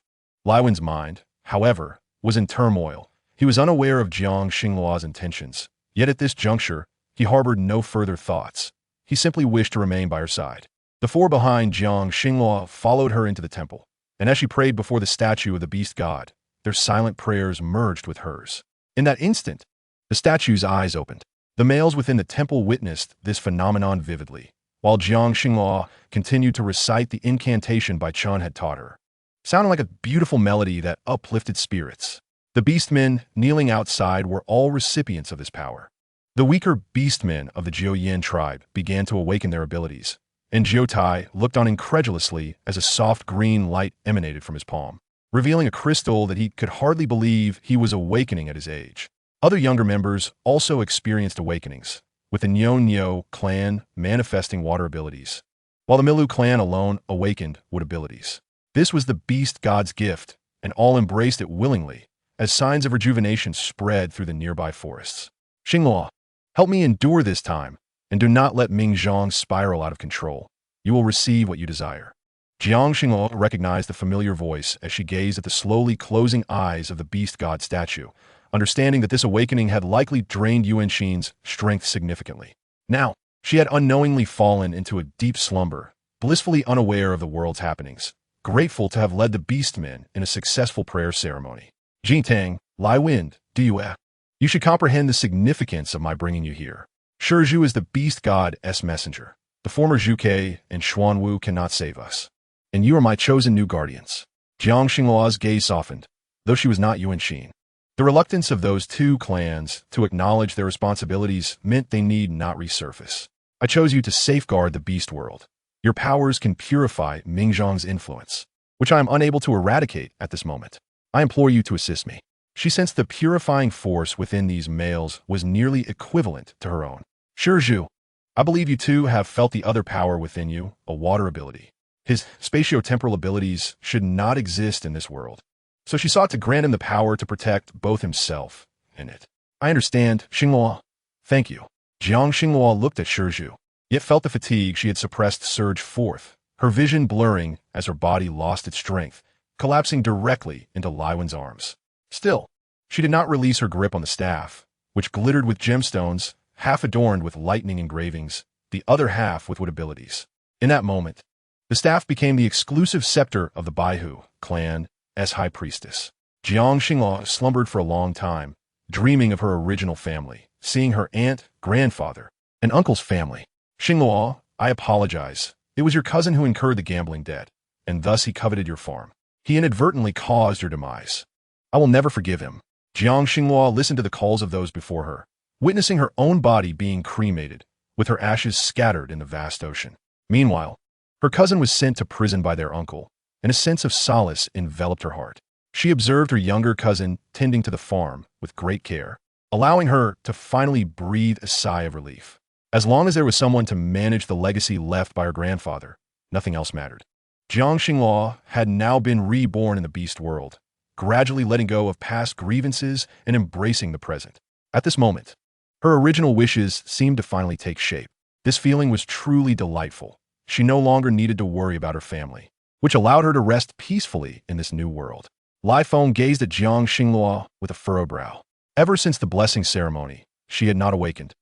Lai Wen's mind, however, was in turmoil. He was unaware of Jiang Xingluo's intentions, yet at this juncture, he harbored no further thoughts. He simply wished to remain by her side. The four behind Jiang Xingluo followed her into the temple, and as she prayed before the statue of the beast god, their silent prayers merged with hers. In that instant, the statue's eyes opened. The males within the temple witnessed this phenomenon vividly, while Jiang Xingluo continued to recite the incantation Bai Chun had taught her, sounding like a beautiful melody that uplifted spirits. The beastmen kneeling outside were all recipients of this power. The weaker beastmen of the Jiuyan tribe began to awaken their abilities, and Jiutai looked on incredulously as a soft green light emanated from his palm, revealing a crystal that he could hardly believe he was awakening at his age. Other younger members also experienced awakenings, with the Nyo clan manifesting water abilities, while the Milu clan alone awakened wood abilities. This was the beast god's gift, and all embraced it willingly, as signs of rejuvenation spread through the nearby forests. "Xingluo, help me endure this time, and do not let Mingzhong spiral out of control. You will receive what you desire." Jiang Xingluo recognized the familiar voice as she gazed at the slowly closing eyes of the beast god statue, understanding that this awakening had likely drained Yuan Xin's strength significantly. Now, she had unknowingly fallen into a deep slumber, blissfully unaware of the world's happenings, grateful to have led the beastmen in a successful prayer ceremony. "Jintang, Lai Wind, Diyue, you should comprehend the significance of my bringing you here. Shizhu is the beast god's messenger. The former Zhuke and Xuanwu cannot save us, and you are my chosen new guardians." Jiang Xingluo's gaze softened, though she was not Yuan Xin. The reluctance of those two clans to acknowledge their responsibilities meant they need not resurface. "I chose you to safeguard the beast world. Your powers can purify Mingzhong's influence, which I am unable to eradicate at this moment. I implore you to assist me." She sensed the purifying force within these males was nearly equivalent to her own. "Shizhu, I believe you too have felt the other power within you, a water ability. His spatio-temporal abilities should not exist in this world, so she sought to grant him the power to protect both himself and it." "I understand, Xingluo. Thank you." Jiang Xingluo looked at Shizhu, yet felt the fatigue she had suppressed surge forth, her vision blurring as her body lost its strength, collapsing directly into Lai Wen's arms. Still, she did not release her grip on the staff, which glittered with gemstones, half adorned with lightning engravings, the other half with wood abilities. In that moment, the staff became the exclusive scepter of the Baihu clan as High Priestess. Jiang Xinghua slumbered for a long time, dreaming of her original family, seeing her aunt, grandfather, and uncle's family. Xinghua, I apologize. It was your cousin who incurred the gambling debt, and thus he coveted your farm. He inadvertently caused your demise. I will never forgive him. Jiang Xinghua listened to the calls of those before her, witnessing her own body being cremated, with her ashes scattered in the vast ocean. Meanwhile, her cousin was sent to prison by their uncle, and a sense of solace enveloped her heart. She observed her younger cousin tending to the farm with great care, allowing her to finally breathe a sigh of relief. As long as there was someone to manage the legacy left by her grandfather, nothing else mattered. Jiang Xinghua had now been reborn in the beast world, gradually letting go of past grievances and embracing the present. At this moment, her original wishes seemed to finally take shape. This feeling was truly delightful. She no longer needed to worry about her family, which allowed her to rest peacefully in this new world. Lai Feng gazed at Jiang Xinghua with a furrowed brow. Ever since the blessing ceremony, she had not awakened,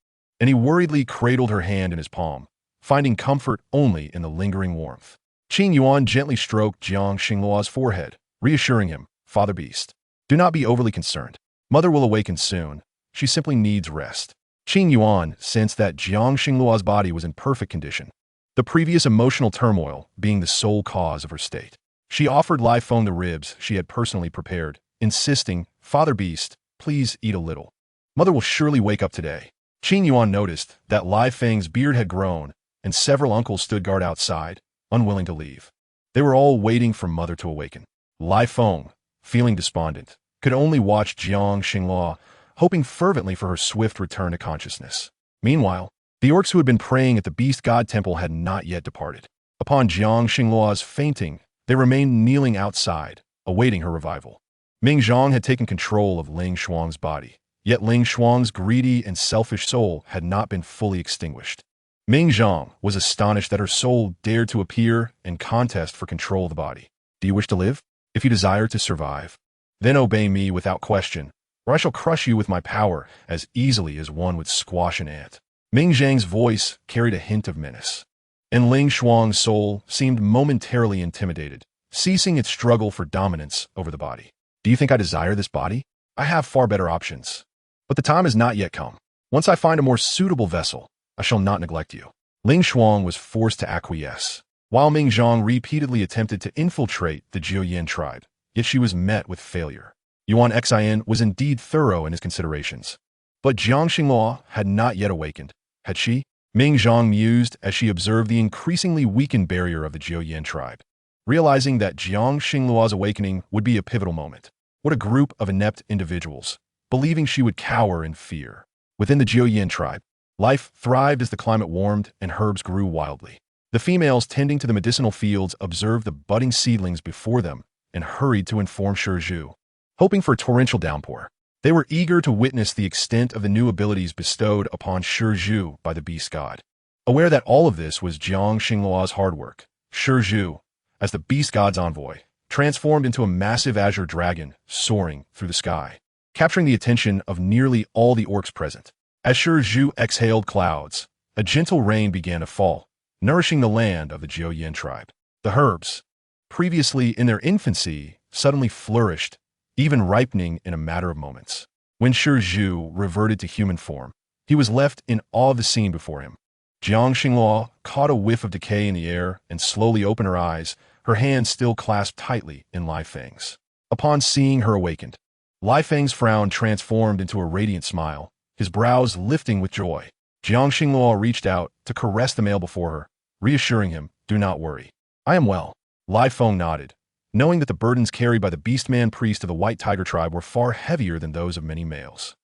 and he worriedly cradled her hand in his palm, finding comfort only in the lingering warmth. Qing Yuan gently stroked Jiang Xinghua's forehead, reassuring him, Father Beast, do not be overly concerned. Mother will awaken soon. She simply needs rest. Qing Yuan sensed that Jiang Xinghua's body was in perfect condition, the previous emotional turmoil being the sole cause of her state. She offered Lai Feng the ribs she had personally prepared, insisting, Father Beast, please eat a little. Mother will surely wake up today. Qing Yuan noticed that Lai Feng's beard had grown, and several uncles stood guard outside, unwilling to leave. They were all waiting for Mother to awaken. Lai Feng, feeling despondent, could only watch Jiang Xinghua, hoping fervently for her swift return to consciousness. Meanwhile, the orcs who had been praying at the Beast God Temple had not yet departed. Upon Jiang Xinghua's fainting, they remained kneeling outside, awaiting her revival. Ming Zhang had taken control of Ling Shuang's body, yet Ling Shuang's greedy and selfish soul had not been fully extinguished. Ming Zhang was astonished that her soul dared to appear and contest for control of the body. Do you wish to live? If you desire to survive, then obey me without question, or I shall crush you with my power as easily as one would squash an ant. Ming Zhang's voice carried a hint of menace, and Ling Shuang's soul seemed momentarily intimidated, ceasing its struggle for dominance over the body. Do you think I desire this body? I have far better options. But the time has not yet come. Once I find a more suitable vessel, I shall not neglect you. Ling Shuang was forced to acquiesce, while Ming Zhang repeatedly attempted to infiltrate the Jiuyan tribe, yet she was met with failure. Yuan Xian was indeed thorough in his considerations, but Jiang Xinghua had not yet awakened. Had she? Ming Zhang mused as she observed the increasingly weakened barrier of the Jiuyan tribe, realizing that Jiang Xinghua's awakening would be a pivotal moment. What a group of inept individuals, believing she would cower in fear. Within the Jiuyan tribe, life thrived as the climate warmed and herbs grew wildly. The females tending to the medicinal fields observed the budding seedlings before them and hurried to inform Shizhu, hoping for a torrential downpour. They were eager to witness the extent of the new abilities bestowed upon Shizhu by the beast god. Aware that all of this was Jiang Xinghua's hard work, Shizhu, as the beast god's envoy, transformed into a massive azure dragon soaring through the sky, capturing the attention of nearly all the orcs present. As Shizhu exhaled clouds, a gentle rain began to fall, nourishing the land of the Jiuyan tribe. The herbs, previously in their infancy, suddenly flourished, even ripening in a matter of moments. When Shizhu reverted to human form, he was left in awe of the scene before him. Jiang Xinghua caught a whiff of decay in the air and slowly opened her eyes, her hands still clasped tightly in Lai Feng's. Upon seeing her awakened, Lai Feng's frown transformed into a radiant smile, his brows lifting with joy. Jiang Xinghua reached out to caress the male before her, reassuring him, do not worry. I am well. Lai Feng nodded, knowing that the burdens carried by the Beastman priest of the White Tiger tribe were far heavier than those of many males.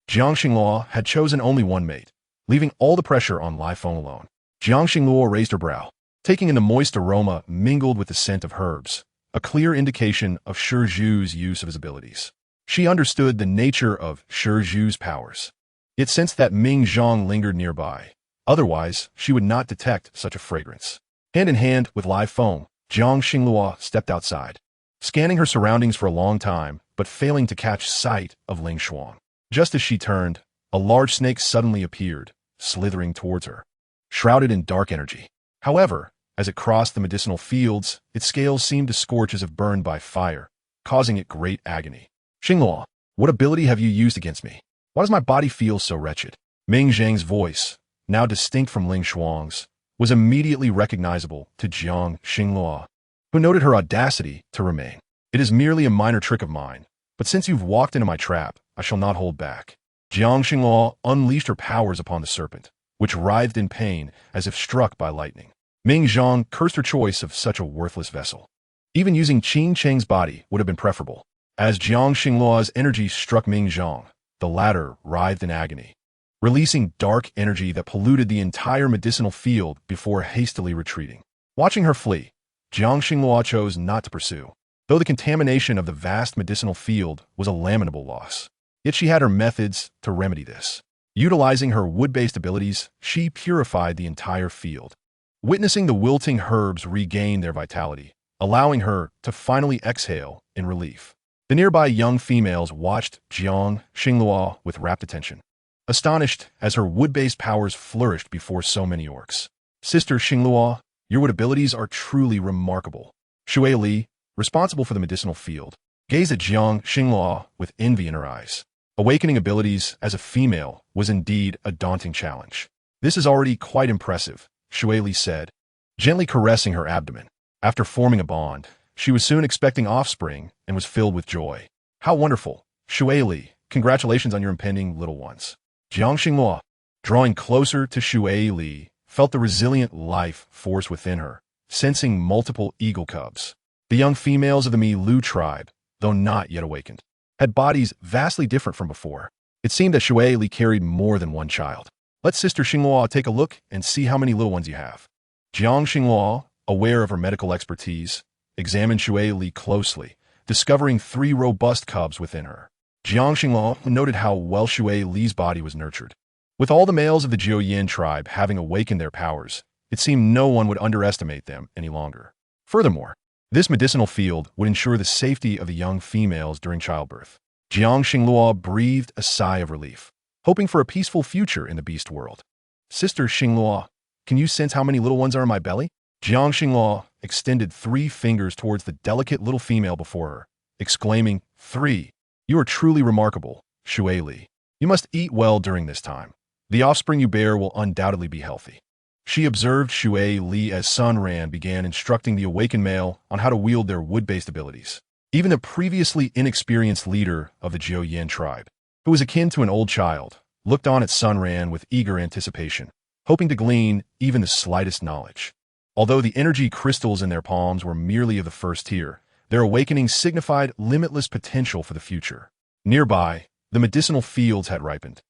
Jiang Xinghua had chosen only one mate, leaving all the pressure on Lai Feng alone. Jiang Xinghua raised her brow, taking in the moist aroma mingled with the scent of herbs, a clear indication of Shizhu's use of his abilities. She understood the nature of Shizhu's powers. It sensed that Ming Zhang lingered nearby. Otherwise, she would not detect such a fragrance. Hand in hand with live foam, Jiang Xinglua stepped outside, scanning her surroundings for a long time, but failing to catch sight of Ling Shuang. Just as she turned, a large snake suddenly appeared, slithering towards her, shrouded in dark energy. However, as it crossed the medicinal fields, its scales seemed to scorch as if burned by fire, causing it great agony. Xinglua, what ability have you used against me? Why does my body feel so wretched? Ming Zhang's voice, now distinct from Ling Shuang's, was immediately recognizable to Jiang Xinglua, who noted her audacity to remain. It is merely a minor trick of mine, but since you've walked into my trap, I shall not hold back. Jiang Xinglua unleashed her powers upon the serpent, which writhed in pain as if struck by lightning. Ming Zhang cursed her choice of such a worthless vessel. Even using Qin Cheng's body would have been preferable. As Jiang Xinglua's energy struck Ming Zhang, the latter writhed in agony, releasing dark energy that polluted the entire medicinal field before hastily retreating. Watching her flee, Jiang Xinglua chose not to pursue, though the contamination of the vast medicinal field was a lamentable loss. Yet she had her methods to remedy this. Utilizing her wood-based abilities, she purified the entire field, witnessing the wilting herbs regain their vitality, allowing her to finally exhale in relief. The nearby young females watched Jiang Xinglua with rapt attention, astonished as her wood-based powers flourished before so many orcs. Sister Xinglua, your wood abilities are truly remarkable. Shui Li, responsible for the medicinal field, gazed at Jiang Xinglua with envy in her eyes. Awakening abilities as a female was indeed a daunting challenge. This is already quite impressive, Shui Li said, gently caressing her abdomen. After forming a bond, she was soon expecting offspring and was filled with joy. How wonderful! Shui Li, congratulations on your impending little ones. Jiang Xinglua, drawing closer to Shui Li, felt the resilient life force within her, sensing multiple eagle cubs. The young females of the Mi Lu tribe, though not yet awakened, had bodies vastly different from before. It seemed that Shui Li carried more than one child. Let Sister Xinglua take a look and see how many little ones you have. Jiang Xinglua, aware of her medical expertise, examined Shui Li closely, discovering 3 robust cubs within her. Jiang Xinglua noted how well Shui Li's body was nurtured. With all the males of the Jiuyin tribe having awakened their powers, it seemed no one would underestimate them any longer. Furthermore, this medicinal field would ensure the safety of the young females during childbirth. Jiang Xinglua breathed a sigh of relief, hoping for a peaceful future in the beast world. Sister Xinglua, can you sense how many little ones are in my belly? Jiang Xinglua extended 3 fingers towards the delicate little female before her, exclaiming, 3. You are truly remarkable, Shui Li. You must eat well during this time. The offspring you bear will undoubtedly be healthy. She observed Shui Li as Sun Ran began instructing the awakened male on how to wield their wood-based abilities. Even the previously inexperienced leader of the Jiuyin tribe, who was akin to an old child, looked on at Sun Ran with eager anticipation, hoping to glean even the slightest knowledge. Although the energy crystals in their palms were merely of the first tier, their awakening signified limitless potential for the future. Nearby, the medicinal fields had ripened,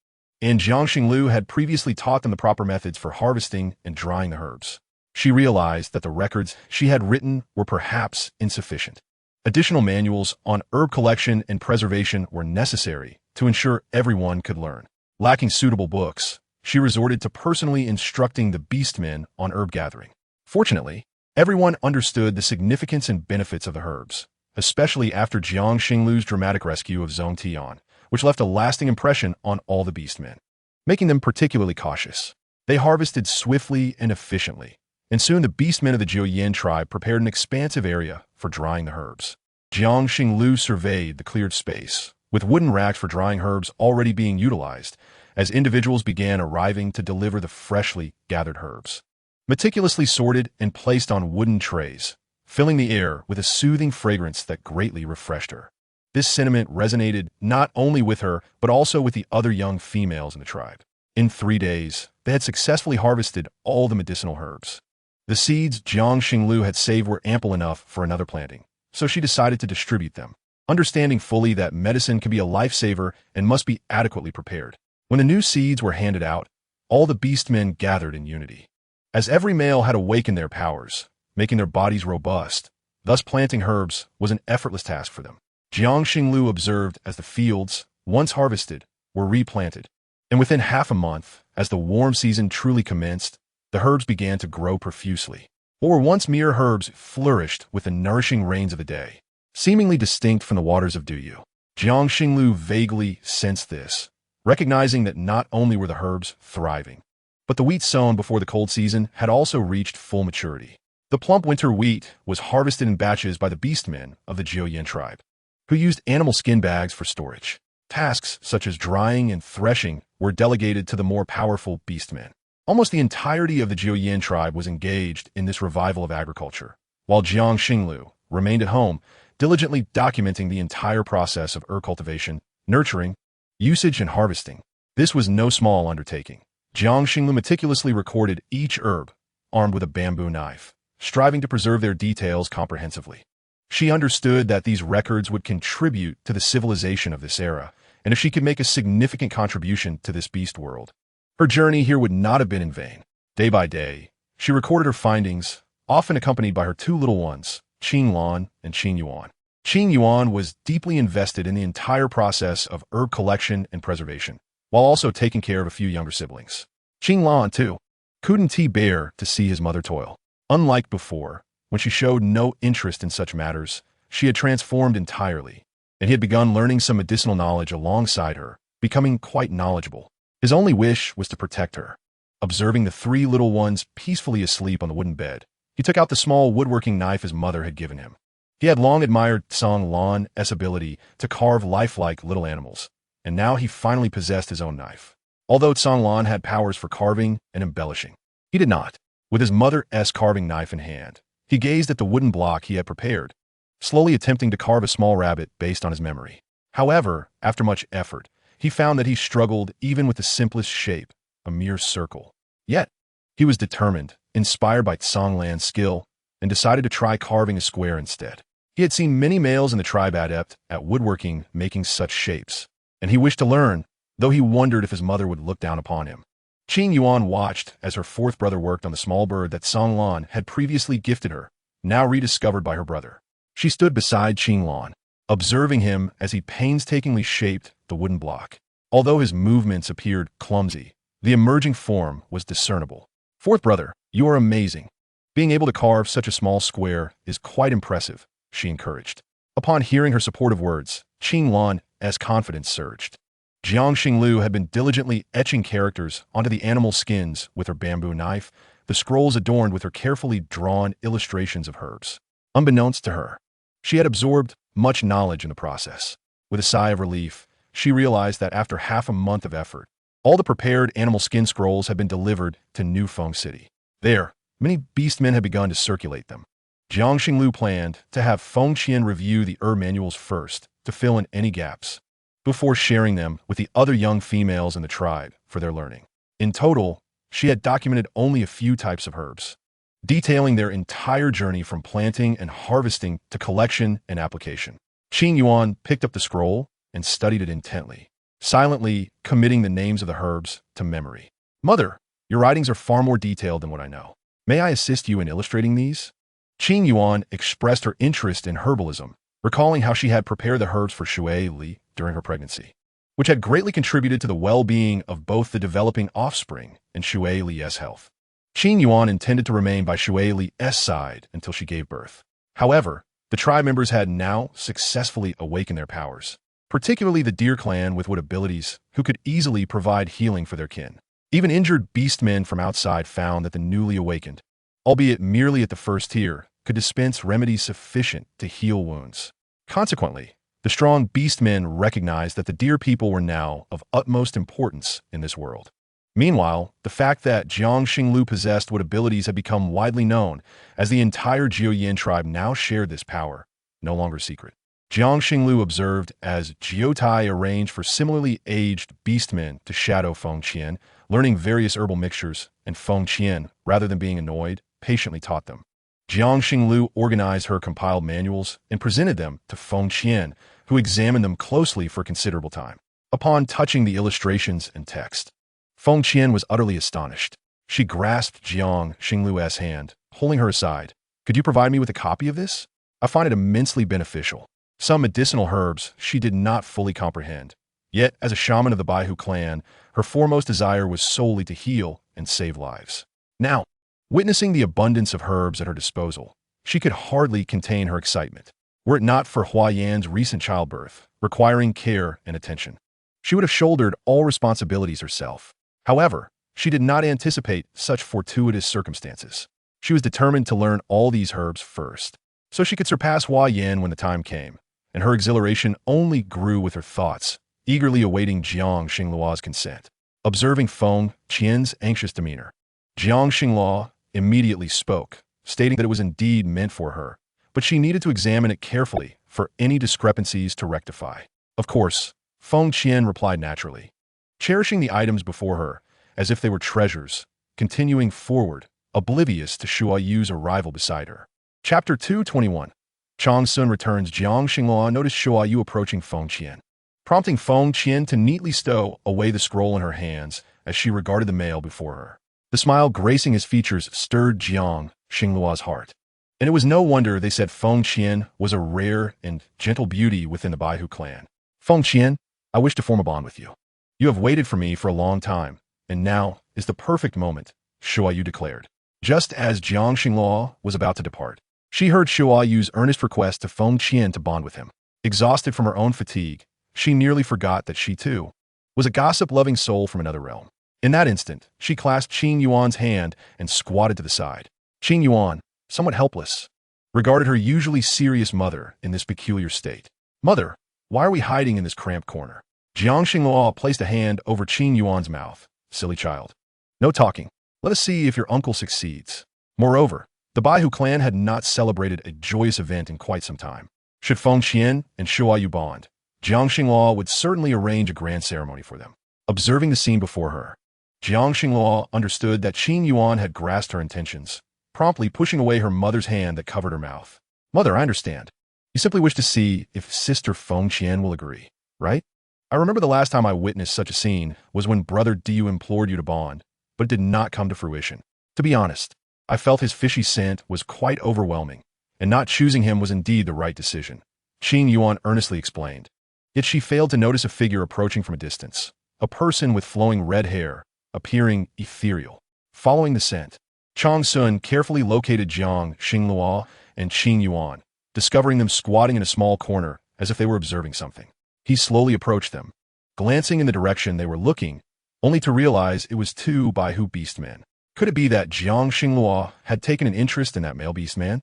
and Jiang Xinglu had previously taught them the proper methods for harvesting and drying the herbs. She realized that the records she had written were perhaps insufficient. Additional manuals on herb collection and preservation were necessary to ensure everyone could learn. Lacking suitable books, she resorted to personally instructing the beastmen on herb gathering. Fortunately, everyone understood the significance and benefits of the herbs, especially after Jiang Xinglu's dramatic rescue of Zhong Tian, which left a lasting impression on all the beastmen, making them particularly cautious. They harvested swiftly and efficiently, and soon the beastmen of the Jiuyin tribe prepared an expansive area for drying the herbs. Jiang Xinglu surveyed the cleared space, with wooden racks for drying herbs already being utilized, as individuals began arriving to deliver the freshly gathered herbs. Meticulously sorted and placed on wooden trays, filling the air with a soothing fragrance that greatly refreshed her. This sentiment resonated not only with her, but also with the other young females in the tribe. In 3 days, they had successfully harvested all the medicinal herbs. The seeds Jiang Xinglu had saved were ample enough for another planting, so she decided to distribute them, understanding fully that medicine can be a lifesaver and must be adequately prepared. When the new seeds were handed out, all the beastmen gathered in unity. As every male had awakened their powers, making their bodies robust, thus planting herbs was an effortless task for them. Jiang Xinglu observed as the fields, once harvested, were replanted, and within half a month, as the warm season truly commenced, the herbs began to grow profusely. What were once mere herbs flourished with the nourishing rains of the day, seemingly distinct from the waters of Duyu. Jiang Xinglu vaguely sensed this, recognizing that not only were the herbs thriving, but the wheat sown before the cold season had also reached full maturity. The plump winter wheat was harvested in batches by the beastmen of the Jiuyan tribe, who used animal skin bags for storage. Tasks such as drying and threshing were delegated to the more powerful beastmen. Almost the entirety of the Jiuyan tribe was engaged in this revival of agriculture, while Jiang Xinglu remained at home, diligently documenting the entire process of herb cultivation, nurturing, usage, and harvesting. This was no small undertaking. Jiang Xinglu meticulously recorded each herb, armed with a bamboo knife, striving to preserve their details comprehensively. She understood that these records would contribute to the civilization of this era, and if she could make a significant contribution to this beast world, her journey here would not have been in vain. Day by day, she recorded her findings, often accompanied by her two little ones, Qing Lan and Qing Yuan. Qing Yuan was deeply invested in the entire process of herb collection and preservation, while also taking care of a few younger siblings. Qing Lan, too, couldn't bear to see his mother toil. Unlike before, when she showed no interest in such matters, she had transformed entirely, and he had begun learning some medicinal knowledge alongside her, becoming quite knowledgeable. His only wish was to protect her. Observing the three little ones peacefully asleep on the wooden bed, he took out the small woodworking knife his mother had given him. He had long admired Tsang Lan's ability to carve lifelike little animals, and now he finally possessed his own knife. Although Tsang Lan had powers for carving and embellishing, he did not. With his mother's carving knife in hand, he gazed at the wooden block he had prepared, slowly attempting to carve a small rabbit based on his memory. However, after much effort, he found that he struggled even with the simplest shape, a mere circle. Yet, he was determined, inspired by Tsang Lan's skill, and decided to try carving a square instead. He had seen many males in the tribe adept at woodworking making such shapes, and he wished to learn, though he wondered if his mother would look down upon him. Qing Yuan watched as her fourth brother worked on the small bird that Tsang Lan had previously gifted her, now rediscovered by her brother. She stood beside Qing Lan, observing him as he painstakingly shaped the wooden block. Although his movements appeared clumsy, the emerging form was discernible. Fourth brother, you are amazing. Being able to carve such a small square is quite impressive, she encouraged. Upon hearing her supportive words, Qing Lan's confidence surged. Jiang Xinglu had been diligently etching characters onto the animal skins with her bamboo knife, the scrolls adorned with her carefully drawn illustrations of herbs. Unbeknownst to her, she had absorbed much knowledge in the process. With a sigh of relief, she realized that after half a month of effort, all the prepared animal skin scrolls had been delivered to New Feng City. There, many beastmen had begun to circulate them. Jiang Xinglu planned to have Feng Qian review the herb manuals first to fill in any gaps, before sharing them with the other young females in the tribe for their learning. In total, she had documented only a few types of herbs, detailing their entire journey from planting and harvesting to collection and application. Qing Yuan picked up the scroll and studied it intently, silently committing the names of the herbs to memory. Mother, your writings are far more detailed than what I know. May I assist you in illustrating these? Qing Yuan expressed her interest in herbalism, recalling how she had prepared the herbs for Shui Li during her pregnancy, which had greatly contributed to the well-being of both the developing offspring and Shui Li's health. Qing Yuan intended to remain by Shui Li's side until she gave birth. However, the tribe members had now successfully awakened their powers, particularly the deer clan with wood abilities who could easily provide healing for their kin. Even injured beastmen from outside found that the newly awakened, albeit merely at the first tier, could dispense remedies sufficient to heal wounds. Consequently, the strong beastmen recognized that the deer people were now of utmost importance in this world. Meanwhile, the fact that Jiang Xinglu possessed what abilities had become widely known, as the entire Jiuyan tribe now shared this power, no longer secret. Jiang Xinglu observed as Jiotai arranged for similarly aged beastmen to shadow Feng Qian, learning various herbal mixtures, and Feng Qian, rather than being annoyed, patiently taught them. Jiang Xinglu organized her compiled manuals and presented them to Feng Qian, who examined them closely for a considerable time. Upon touching the illustrations and text, Feng Qian was utterly astonished. She grasped Jiang Xinglu's hand, pulling her aside. Could you provide me with a copy of this? I find it immensely beneficial. Some medicinal herbs she did not fully comprehend. Yet, as a shaman of the Baihu clan, her foremost desire was solely to heal and save lives. Now, Witnessing the abundance of herbs at her disposal, she could hardly contain her excitement. Were it not for Hua Yan's recent childbirth, requiring care and attention, she would have shouldered all responsibilities herself. However, she did not anticipate such fortuitous circumstances. She was determined to learn all these herbs first, so she could surpass Hua Yan when the time came, and her exhilaration only grew with her thoughts, eagerly awaiting Jiang Xingluo's consent. Observing Feng Qian's anxious demeanor, Jiang Xingluo immediately spoke, stating that it was indeed meant for her, but she needed to examine it carefully for any discrepancies to rectify. Of course, Feng Qian replied naturally, cherishing the items before her as if they were treasures, continuing forward, oblivious to Shuo Yu's arrival beside her. Chapter 221. Chang Sun returns. Jiang Xingluo noticed Shuo Yu approaching Feng Qian, prompting Feng Qian to neatly stow away the scroll in her hands as she regarded the mail before her. The smile gracing his features stirred Jiang Xingluo's heart. And it was no wonder they said Feng Qian was a rare and gentle beauty within the Baihu clan. Feng Qian, I wish to form a bond with you. You have waited for me for a long time, and now is the perfect moment, Shuo Yu declared. Just as Jiang Xingluo was about to depart, she heard Shuo Yu's earnest request to Feng Qian to bond with him. Exhausted from her own fatigue, she nearly forgot that she, too, was a gossip-loving soul from another realm. In that instant, she clasped Qing Yuan's hand and squatted to the side. Qing Yuan, somewhat helpless, regarded her usually serious mother in this peculiar state. Mother, why are we hiding in this cramped corner? Jiang Xingluo placed a hand over Qing Yuan's mouth. Silly child. No talking. Let us see if your uncle succeeds. Moreover, the Baihu clan had not celebrated a joyous event in quite some time. Should Feng Qian and Shuo Yu bond, Jiang Xingluo would certainly arrange a grand ceremony for them. Observing the scene before her, Jiang Xingluo understood that Qing Yuan had grasped her intentions, promptly pushing away her mother's hand that covered her mouth. Mother, I understand. You simply wish to see if Sister Feng Qian will agree, right? I remember the last time I witnessed such a scene was when Brother Diu implored you to bond, but it did not come to fruition. To be honest, I felt his fishy scent was quite overwhelming, and not choosing him was indeed the right decision, Qing Yuan earnestly explained. Yet she failed to notice a figure approaching from a distance, a person with flowing red hair, appearing ethereal. Following the scent, Chang Sun carefully located Jiang Xingluo and Qing Yuan, discovering them squatting in a small corner as if they were observing something. He slowly approached them, glancing in the direction they were looking, only to realize it was two Baihu beastmen. Could it be that Jiang Xingluo had taken an interest in that male beastman?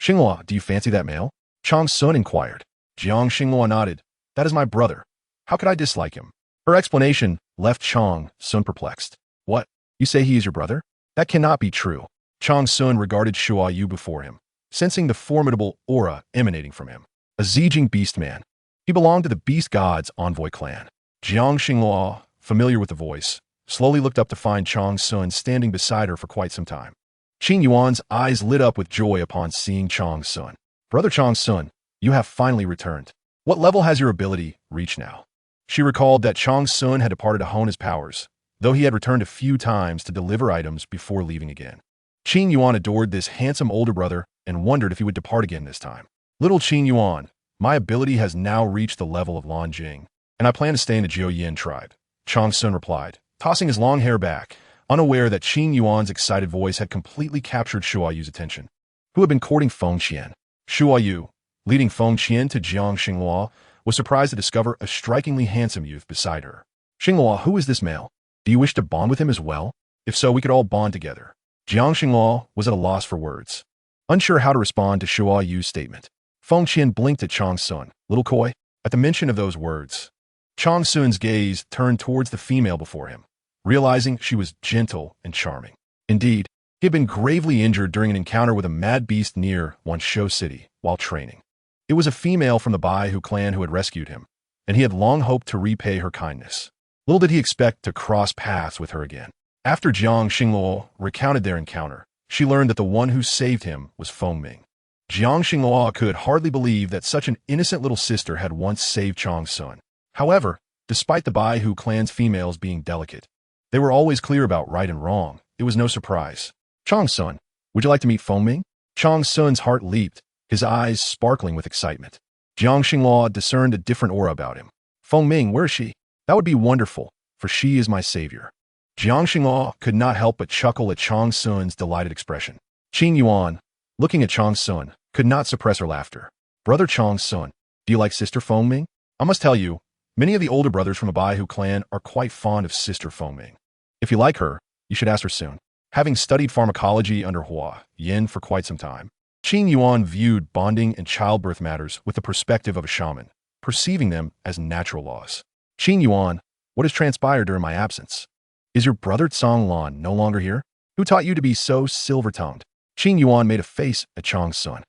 Xingluo, do you fancy that male? Chang Sun inquired. Jiang Xingluo nodded. That is my brother. How could I dislike him? Her explanation left Chang Sun perplexed. What? You say he is your brother? That cannot be true. Chang Sun regarded Shuo Yu before him, sensing the formidable aura emanating from him. A Zijing beastman. He belonged to the Beast God's envoy clan. Jiang Xingluo, familiar with the voice, slowly looked up to find Chang Sun standing beside her for quite some time. Qing Yuan's eyes lit up with joy upon seeing Chang Sun. Brother Chang Sun, you have finally returned. What level has your ability reached now? She recalled that Chang Sun had departed to hone his powers, though he had returned a few times to deliver items before leaving again. Qing Yuan adored this handsome older brother and wondered if he would depart again this time. Little Qing Yuan, my ability has now reached the level of Lan Jing, and I plan to stay in the Jiu Yin tribe, Chang Sun replied, tossing his long hair back, unaware that Qing Yuan's excited voice had completely captured Shuo Yu's attention. Who had been courting Feng Qian? Shuo Yu, leading Feng Qian to Jiang Xingluo, was surprised to discover a strikingly handsome youth beside her. Xingluo, who is this male? Do you wish to bond with him as well? If so, we could all bond together. Jiang Xingluo was at a loss for words, unsure how to respond to Shuo Yu's statement. Feng Qian blinked at Chang Sun. Little Koi, at the mention of those words, Chang Sun's gaze turned towards the female before him, realizing she was gentle and charming. Indeed, he had been gravely injured during an encounter with a mad beast near Wanshou City while training. It was a female from the Baihu clan who had rescued him, and he had long hoped to repay her kindness. Little did he expect to cross paths with her again. After Jiang Xingluo recounted their encounter, she learned that the one who saved him was Feng Ming. Jiang Xingluo could hardly believe that such an innocent little sister had once saved Chang Sun. However, despite the Baihu clan's females being delicate, they were always clear about right and wrong. It was no surprise. Chang Sun, would you like to meet Feng Ming? Chang Sun's heart leaped, his eyes sparkling with excitement. Jiang Xingluo discerned a different aura about him. Feng Ming, where is she? That would be wonderful, for she is my savior. Jiang Xinghua could not help but chuckle at Chong Sun's delighted expression. Qing Yuan, looking at Chong Sun, could not suppress her laughter. Brother Chong Sun, do you like Sister Feng Ming? I must tell you, many of the older brothers from a Baihu clan are quite fond of Sister Feng Ming. If you like her, you should ask her soon. Having studied pharmacology under Hua Yin for quite some time, Qing Yuan viewed bonding and childbirth matters with the perspective of a shaman, perceiving them as natural laws. Qing Yuan, what has transpired during my absence? Is your brother Tsong Lan no longer here? Who taught you to be so silver-tongued? Qing Yuan made a face at Chong Sun.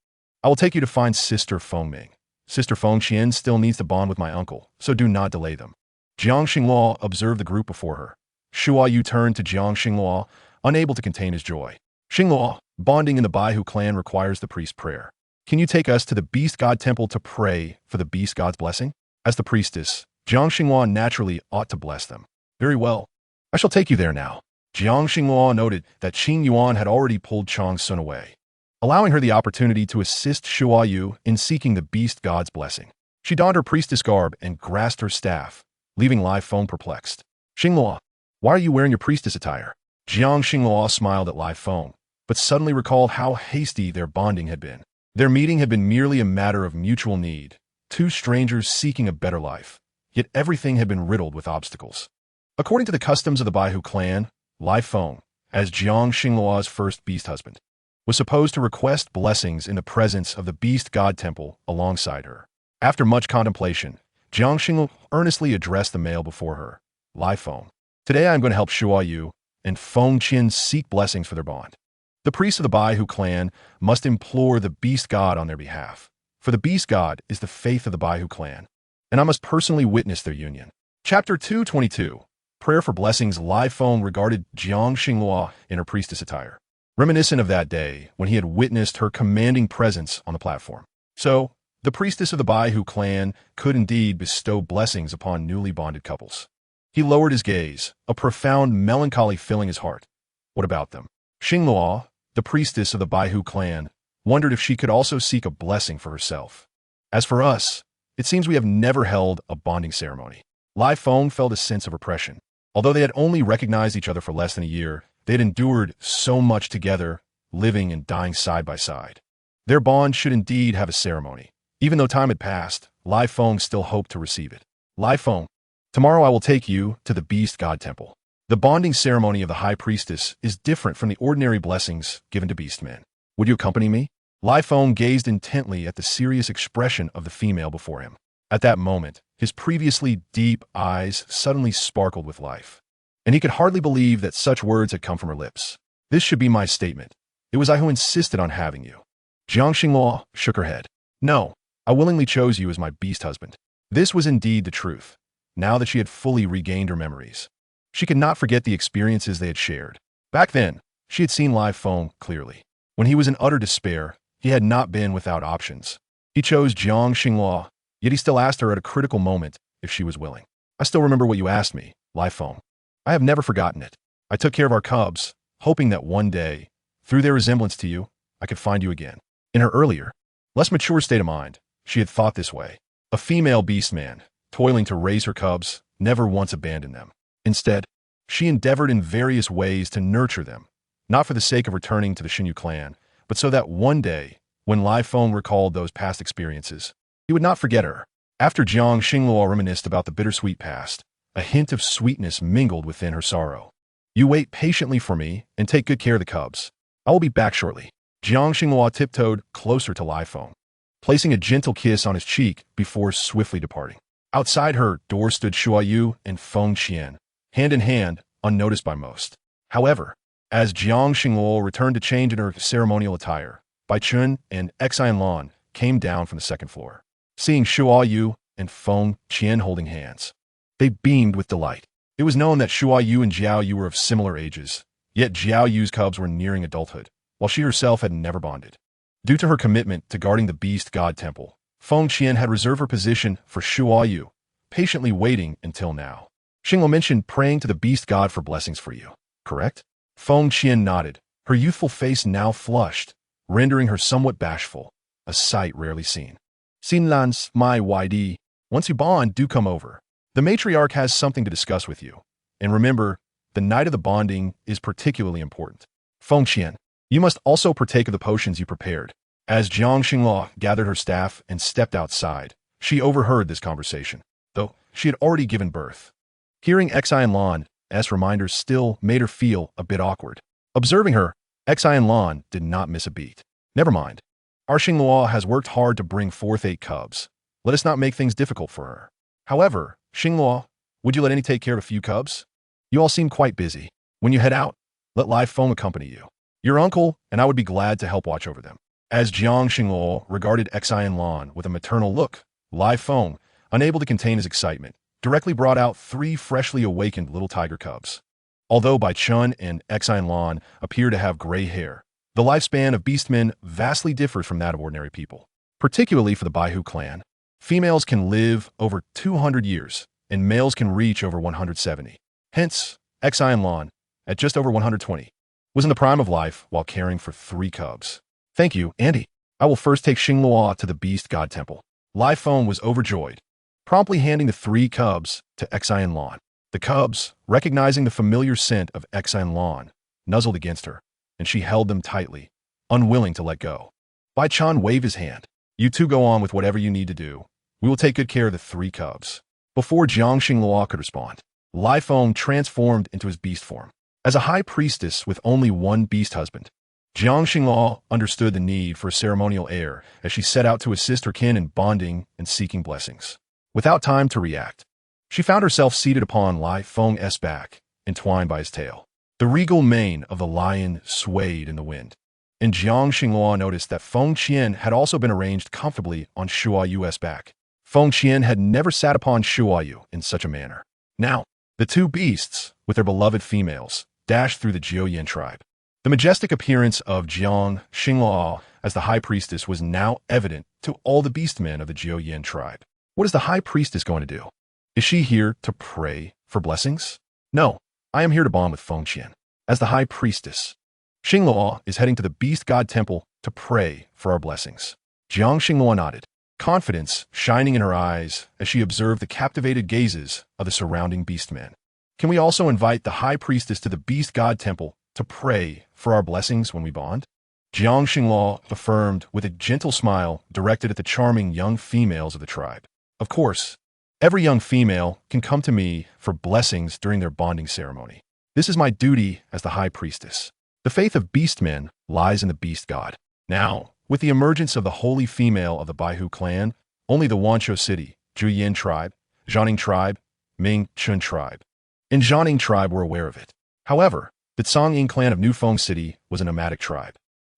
I will take you to find Sister Feng Ming. Sister Feng Qian still needs to bond with my uncle, so do not delay them. Jiang Xinghua observed the group before her. Shua Yu turned to Jiang Xinghua, unable to contain his joy. Xinghua, bonding in the Baihu clan requires the priest's prayer. Can you take us to the Beast God Temple to pray for the Beast God's blessing? As the priestess, Jiang Xinghua naturally ought to bless them. Very well. I shall take you there now. Jiang Xinghua noted that Qing Yuan had already pulled Chong Sun away, allowing her the opportunity to assist Shua Yu in seeking the Beast God's blessing. She donned her priestess garb and grasped her staff, leaving Lai Feng perplexed. Xinghua, why are you wearing your priestess attire? Jiang Xinghua smiled at Lai Feng, but suddenly recalled how hasty their bonding had been. Their meeting had been merely a matter of mutual need, two strangers seeking a better life, yet everything had been riddled with obstacles. According to the customs of the Baihu clan, Lai Feng, as Jiang Xinghua's first beast husband, was supposed to request blessings in the presence of the Beast God Temple alongside her. After much contemplation, Jiang Xinghua earnestly addressed the male before her. Lai Feng, today I am going to help Shua Yu and Feng Qin seek blessings for their bond. The priests of the Baihu clan must implore the Beast God on their behalf, for the Beast God is the faith of the Baihu clan, and I must personally witness their union. Chapter 222. Prayer for Blessings. Lai Feng regarded Jiang Xinghua in her priestess attire, reminiscent of that day when he had witnessed her commanding presence on the platform. So, the priestess of the Baihu clan could indeed bestow blessings upon newly bonded couples. He lowered his gaze, a profound melancholy filling his heart. What about them? Xinghua, the priestess of the Baihu clan, wondered if she could also seek a blessing for herself. As for us, it seems we have never held a bonding ceremony. Lai Feng felt a sense of oppression. Although they had only recognized each other for less than a year, they had endured so much together, living and dying side by side. Their bond should indeed have a ceremony. Even though time had passed, Lai Feng still hoped to receive it. Lai Feng, tomorrow I will take you to the Beast God Temple. The bonding ceremony of the High Priestess is different from the ordinary blessings given to beastmen. Would you accompany me? Lai Feng gazed intently at the serious expression of the female before him. At that moment, his previously deep eyes suddenly sparkled with life, and he could hardly believe that such words had come from her lips. This should be my statement. It was I who insisted on having you. Jiang Xinghua shook her head. No, I willingly chose you as my beast husband. This was indeed the truth, now that she had fully regained her memories. She could not forget the experiences they had shared. Back then, she had seen Lai Feng clearly. When he was in utter despair, he had not been without options. He chose Jiang Xinghua, yet he still asked her at a critical moment if she was willing. I still remember what you asked me, Lai Feng. I have never forgotten it. I took care of our cubs, hoping that one day, through their resemblance to you, I could find you again. In her earlier, less mature state of mind, she had thought this way. A female beastman, toiling to raise her cubs, never once abandoned them. Instead, she endeavored in various ways to nurture them, not for the sake of returning to the Xinyu clan, but so that one day, when Lai Feng recalled those past experiences, he would not forget her. After Jiang Xinghua reminisced about the bittersweet past, a hint of sweetness mingled within her sorrow. You wait patiently for me and take good care of the cubs. I will be back shortly. Jiang Xinghua tiptoed closer to Lai Feng, placing a gentle kiss on his cheek before swiftly departing. Outside her door stood Shua Yu and Feng Qian, hand in hand, unnoticed by most. However, as Jiang Xinghua returned to change in her ceremonial attire, Bai Chun and Xian Lan came down from the second floor. Seeing Shua Yu and Feng Qian holding hands, they beamed with delight. It was known that Shua Yu and Jiao Yu were of similar ages, yet Jiao Yu's cubs were nearing adulthood, while she herself had never bonded. Due to her commitment to guarding the Beast God Temple, Feng Qian had reserved her position for Shua Yu, patiently waiting until now. Xinghua mentioned praying to the Beast God for blessings for you, correct? Feng Qian nodded, her youthful face now flushed, rendering her somewhat bashful, a sight rarely seen. Xinlan's my YD. Once you bond, do come over. The matriarch has something to discuss with you. And remember, the night of the bonding is particularly important. Feng Qian, you must also partake of the potions you prepared. As Jiang Xinghua gathered her staff and stepped outside, she overheard this conversation, though she had already given birth. Hearing Xian Lan's reminders still made her feel a bit awkward. Observing her, Xian Lan did not miss a beat. Never mind. Our Xinghua has worked hard to bring forth 8 cubs. Let us not make things difficult for her. However, Xinghua, would you let any take care of a few cubs? You all seem quite busy. When you head out, let Lai Feng accompany you. Your uncle and I would be glad to help watch over them. As Jiang Xinghua regarded Xian Lan with a maternal look, Lai Feng, unable to contain his excitement, directly brought out 3 freshly awakened little tiger cubs. Although Bai Chun and Xian Lan appear to have gray hair, the lifespan of beastmen vastly differs from that of ordinary people, particularly for the Baihu clan. Females can live over 200 years, and males can reach over 170. Hence, Xian Lan, at just over 120, was in the prime of life while caring for 3 cubs. Thank you, Andy. I will first take Xinghua to the Beast God Temple. Lai Feng was overjoyed, promptly handing the 3 cubs to Xian Lan. The cubs, recognizing the familiar scent of Xian Lan, nuzzled against her, and she held them tightly, unwilling to let go. Bai Chan waved his hand. You two go on with whatever you need to do. We will take good care of the 3 cubs. Before Jiang Xinghua could respond, Lai Feng transformed into his beast form. As a high priestess with only one beast husband, Jiang Xinghua understood the need for a ceremonial heir as she set out to assist her kin in bonding and seeking blessings. Without time to react, she found herself seated upon Lai Feng's back, entwined by his tail. The regal mane of the lion swayed in the wind, and Jiang Xinghua noticed that Feng Qian had also been arranged comfortably on Shuai Yu's back. Feng Qian had never sat upon Shuai Yu in such a manner. Now, the 2 beasts, with their beloved females, dashed through the Jiuyan tribe. The majestic appearance of Jiang Xinghua as the high priestess was now evident to all the beastmen of the Jiuyan tribe. What is the high priestess going to do? Is she here to pray for blessings? No, I am here to bond with Feng Qian. As the high priestess, Xinghua is heading to the Beast God Temple to pray for our blessings. Jiang Xinghua nodded, confidence shining in her eyes as she observed the captivated gazes of the surrounding beastmen. Can we also invite the high priestess to the Beast God Temple to pray for our blessings when we bond? Jiang Xinghua affirmed with a gentle smile directed at the charming young females of the tribe. Of course, every young female can come to me for blessings during their bonding ceremony. This is my duty as the high priestess. The faith of beastmen lies in the beast god. Now, with the emergence of the holy female of the Baihu clan, only the Wanzhou city, Juyin tribe, Jianing tribe, Ming Chun tribe, and Jianing tribe were aware of it. However, the Cangying clan of Nufeng City was a nomadic tribe.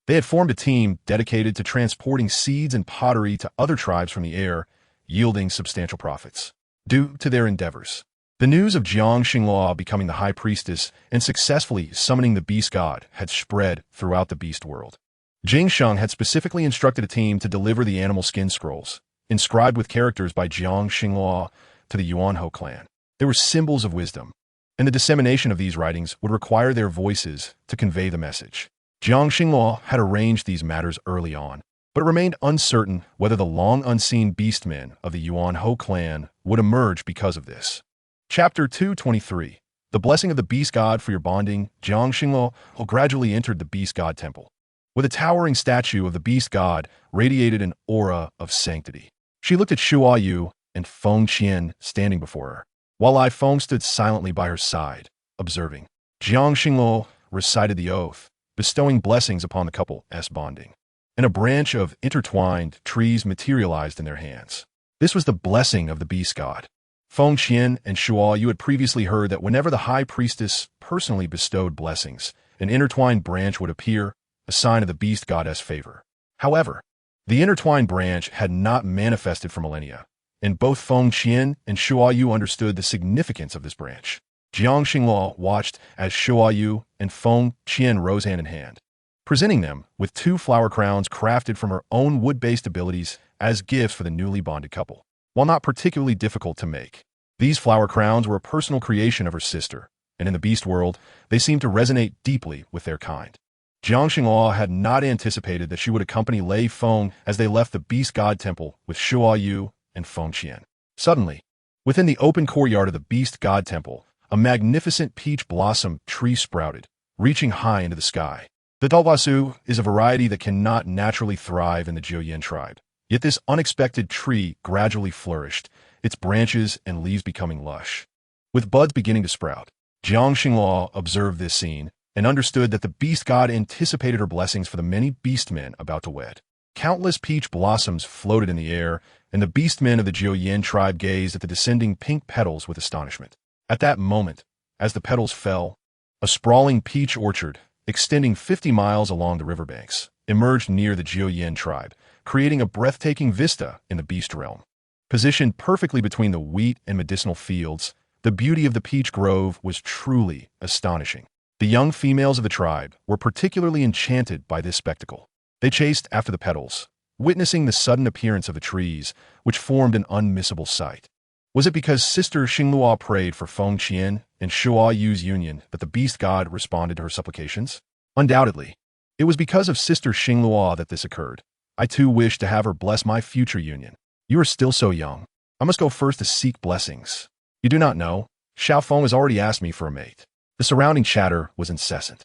They had formed a team dedicated to transporting seeds and pottery to other tribes from the air, yielding substantial profits. Due to their endeavors, the news of Jiang Xinghua becoming the high priestess and successfully summoning the beast god had spread throughout the beast world. Jing Sheng had specifically instructed a team to deliver the animal skin scrolls, inscribed with characters by Jiang Xinghua, to the Yuanhou clan. They were symbols of wisdom, and the dissemination of these writings would require their voices to convey the message. Jiang Xinghua had arranged these matters early on, but it remained uncertain whether the long-unseen beastmen of the Yuanhou clan would emerge because of this. Chapter 223. The Blessing of the Beast God for your bonding. Jiang Xinghua gradually entered the Beast God Temple. With a towering statue of the Beast God radiated an aura of sanctity. She looked at Shuai Yu and Feng Qian standing before her, while Lai Feng stood silently by her side, observing. Jiang Xinghua recited the oath, bestowing blessings upon the couple's bonding, and a branch of intertwined trees materialized in their hands. This was the blessing of the Beast God. Feng Qian and Shuai Yu had previously heard that whenever the high priestess personally bestowed blessings, an intertwined branch would appear, a sign of the beast goddess' favor. However, the intertwined branch had not manifested for millennia, and both Feng Qian and Shuai Yu understood the significance of this branch. Jiang Xinghua watched as Shuai Yu and Feng Qian rose hand in hand, presenting them with 2 flower crowns crafted from her own wood-based abilities as gifts for the newly bonded couple. While not particularly difficult to make, these flower crowns were a personal creation of her sister, and in the beast world, they seemed to resonate deeply with their kind. Jiang Xinghua had not anticipated that she would accompany Lai Feng as they left the Beast God Temple with Shuai Yu and Feng Qian. Suddenly, within the open courtyard of the Beast God Temple, a magnificent peach blossom tree sprouted, reaching high into the sky. The dalbasu is a variety that cannot naturally thrive in the Jiuyin tribe. Yet this unexpected tree gradually flourished, its branches and leaves becoming lush. With buds beginning to sprout, Jiang Xinghua observed this scene and understood that the beast god anticipated her blessings for the many beast men about to wed. Countless peach blossoms floated in the air, and the beast men of the Jiuyin tribe gazed at the descending pink petals with astonishment. At that moment, as the petals fell, a sprawling peach orchard, extending 50 miles along the riverbanks, emerged near the Jiuyin tribe, creating a breathtaking vista in the beast realm. Positioned perfectly between the wheat and medicinal fields, the beauty of the peach grove was truly astonishing. The young females of the tribe were particularly enchanted by this spectacle. They chased after the petals, witnessing the sudden appearance of the trees, which formed an unmissable sight. Was it because Sister Xinghua prayed for Feng Qian and Shua Yu's union that the beast god responded to her supplications? Undoubtedly. It was because of Sister Xinghua that this occurred. I too wish to have her bless my future union. You are still so young. I must go first to seek blessings. You do not know. Xiao Feng has already asked me for a mate. The surrounding chatter was incessant.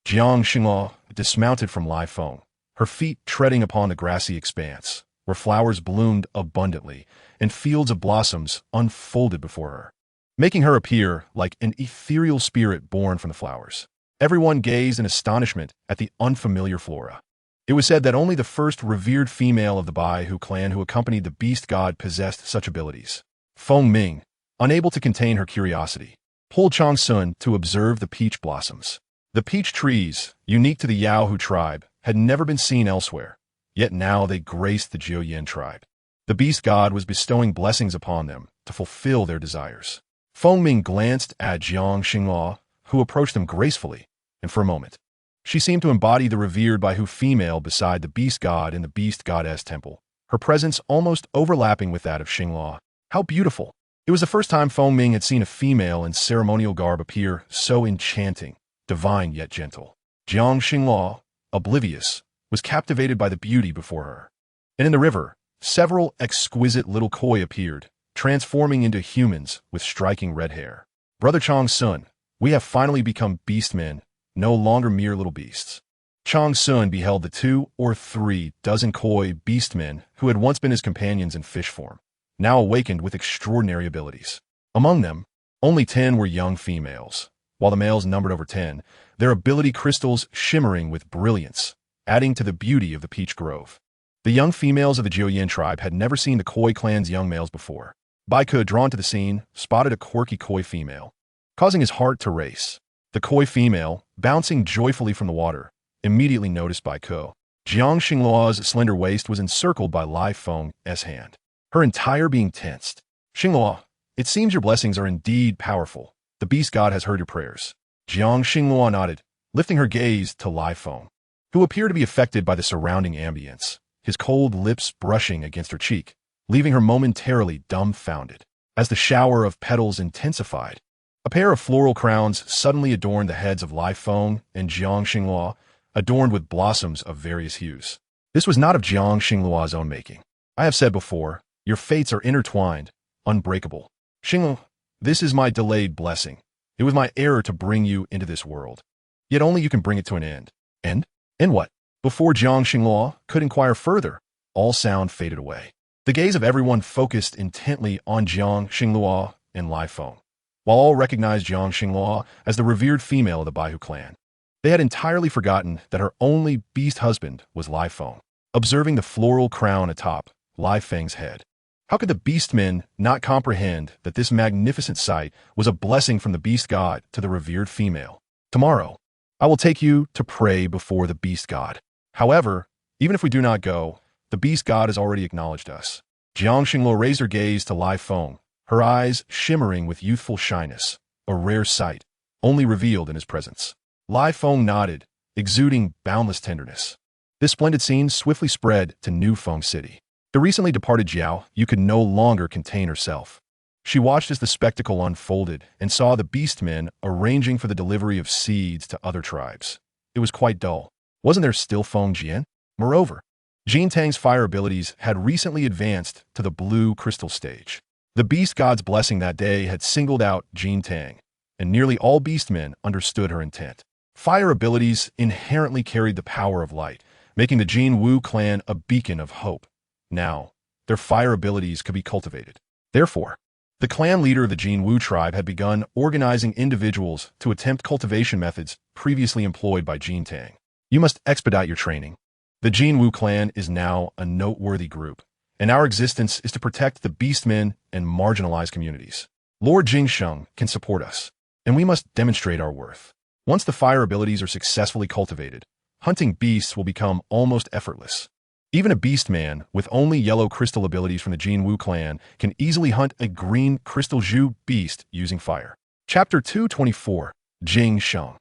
Jiang Xinghua dismounted from Lai Feng, her feet treading upon the grassy expanse, where flowers bloomed abundantly and fields of blossoms unfolded before her, making her appear like an ethereal spirit born from the flowers. Everyone gazed in astonishment at the unfamiliar flora. It was said that only the first revered female of the Baihu clan who accompanied the beast god possessed such abilities. Feng Ming, unable to contain her curiosity, pulled Chang Sun to observe the peach blossoms. The peach trees, unique to the Yaohu tribe, had never been seen elsewhere, yet now they graced the Jiuyin tribe. The beast god was bestowing blessings upon them to fulfill their desires. Feng Ming glanced at Jiang Xinghua, who approached them gracefully, and for a moment, she seemed to embody the revered Baihu female beside the beast god in the beast goddess temple, her presence almost overlapping with that of Xinghua. How beautiful! It was the first time Feng Ming had seen a female in ceremonial garb appear so enchanting, divine yet gentle. Jiang Xinghua, oblivious, was captivated by the beauty before her. And in the river, several exquisite little koi appeared, transforming into humans with striking red hair. Brother Chang Sun, we have finally become beast men, no longer mere little beasts. Chang Sun beheld the 2 or 3 dozen koi beast men who had once been his companions in fish form, now awakened with extraordinary abilities. Among them, only 10 were young females, while the males numbered over 10, their ability crystals shimmering with brilliance, adding to the beauty of the peach grove. The young females of the Jiuyin tribe had never seen the koi clan's young males before. Baiku, drawn to the scene, spotted a quirky koi female, causing his heart to race. The koi female, bouncing joyfully from the water, immediately noticed Baiku. Jiang Xinghua's slender waist was encircled by Lai Feng's hand, her entire being tensed. Xinghua, it seems your blessings are indeed powerful. The beast god has heard your prayers. Jiang Xinghua nodded, lifting her gaze to Lai Feng, who appeared to be affected by the surrounding ambience, his cold lips brushing against her cheek, leaving her momentarily dumbfounded. As the shower of petals intensified, a pair of floral crowns suddenly adorned the heads of Lai Feng and Jiang Xinghua, adorned with blossoms of various hues. This was not of Jiang Xinghua's own making. I have said before, your fates are intertwined, unbreakable. Xinghua, this is my delayed blessing. It was my error to bring you into this world. Yet only you can bring it to an end. End? End what? Before Jiang Xinghua could inquire further, all sound faded away. The gaze of everyone focused intently on Jiang Xinghua and Lai Feng, while all recognized Jiang Xinghua as the revered female of the Baihu clan. They had entirely forgotten that her only beast husband was Lai Feng. Observing the floral crown atop Lai Feng's head, how could the beastmen not comprehend that this magnificent sight was a blessing from the beast god to the revered female? Tomorrow, I will take you to pray before the beast god. However, even if we do not go, the beast god has already acknowledged us. Jiang Xinghua raised her gaze to Lai Feng, her eyes shimmering with youthful shyness, a rare sight, only revealed in his presence. Lai Feng nodded, exuding boundless tenderness. This splendid scene swiftly spread to New Feng City. The recently departed Jiao Yu could no longer contain herself. She watched as the spectacle unfolded and saw the beastmen arranging for the delivery of seeds to other tribes. It was quite dull. Wasn't there still Feng Jian? Moreover, Jin Tang's fire abilities had recently advanced to the blue crystal stage. The beast god's blessing that day had singled out Jin Tang, and nearly all beastmen understood her intent. Fire abilities inherently carried the power of light, making the Jin Wu clan a beacon of hope. Now, their fire abilities could be cultivated. Therefore, the clan leader of the Jin Wu tribe had begun organizing individuals to attempt cultivation methods previously employed by Jin Tang. You must expedite your training. The Jin Wu clan is now a noteworthy group, and our existence is to protect the beastmen and marginalized communities. Lord Jingsheng can support us, and we must demonstrate our worth. Once the fire abilities are successfully cultivated, hunting beasts will become almost effortless. Even a beastman with only yellow crystal abilities from the Jin Wu clan can easily hunt a green crystal Zhu beast using fire. Chapter 224, Jing Sheng.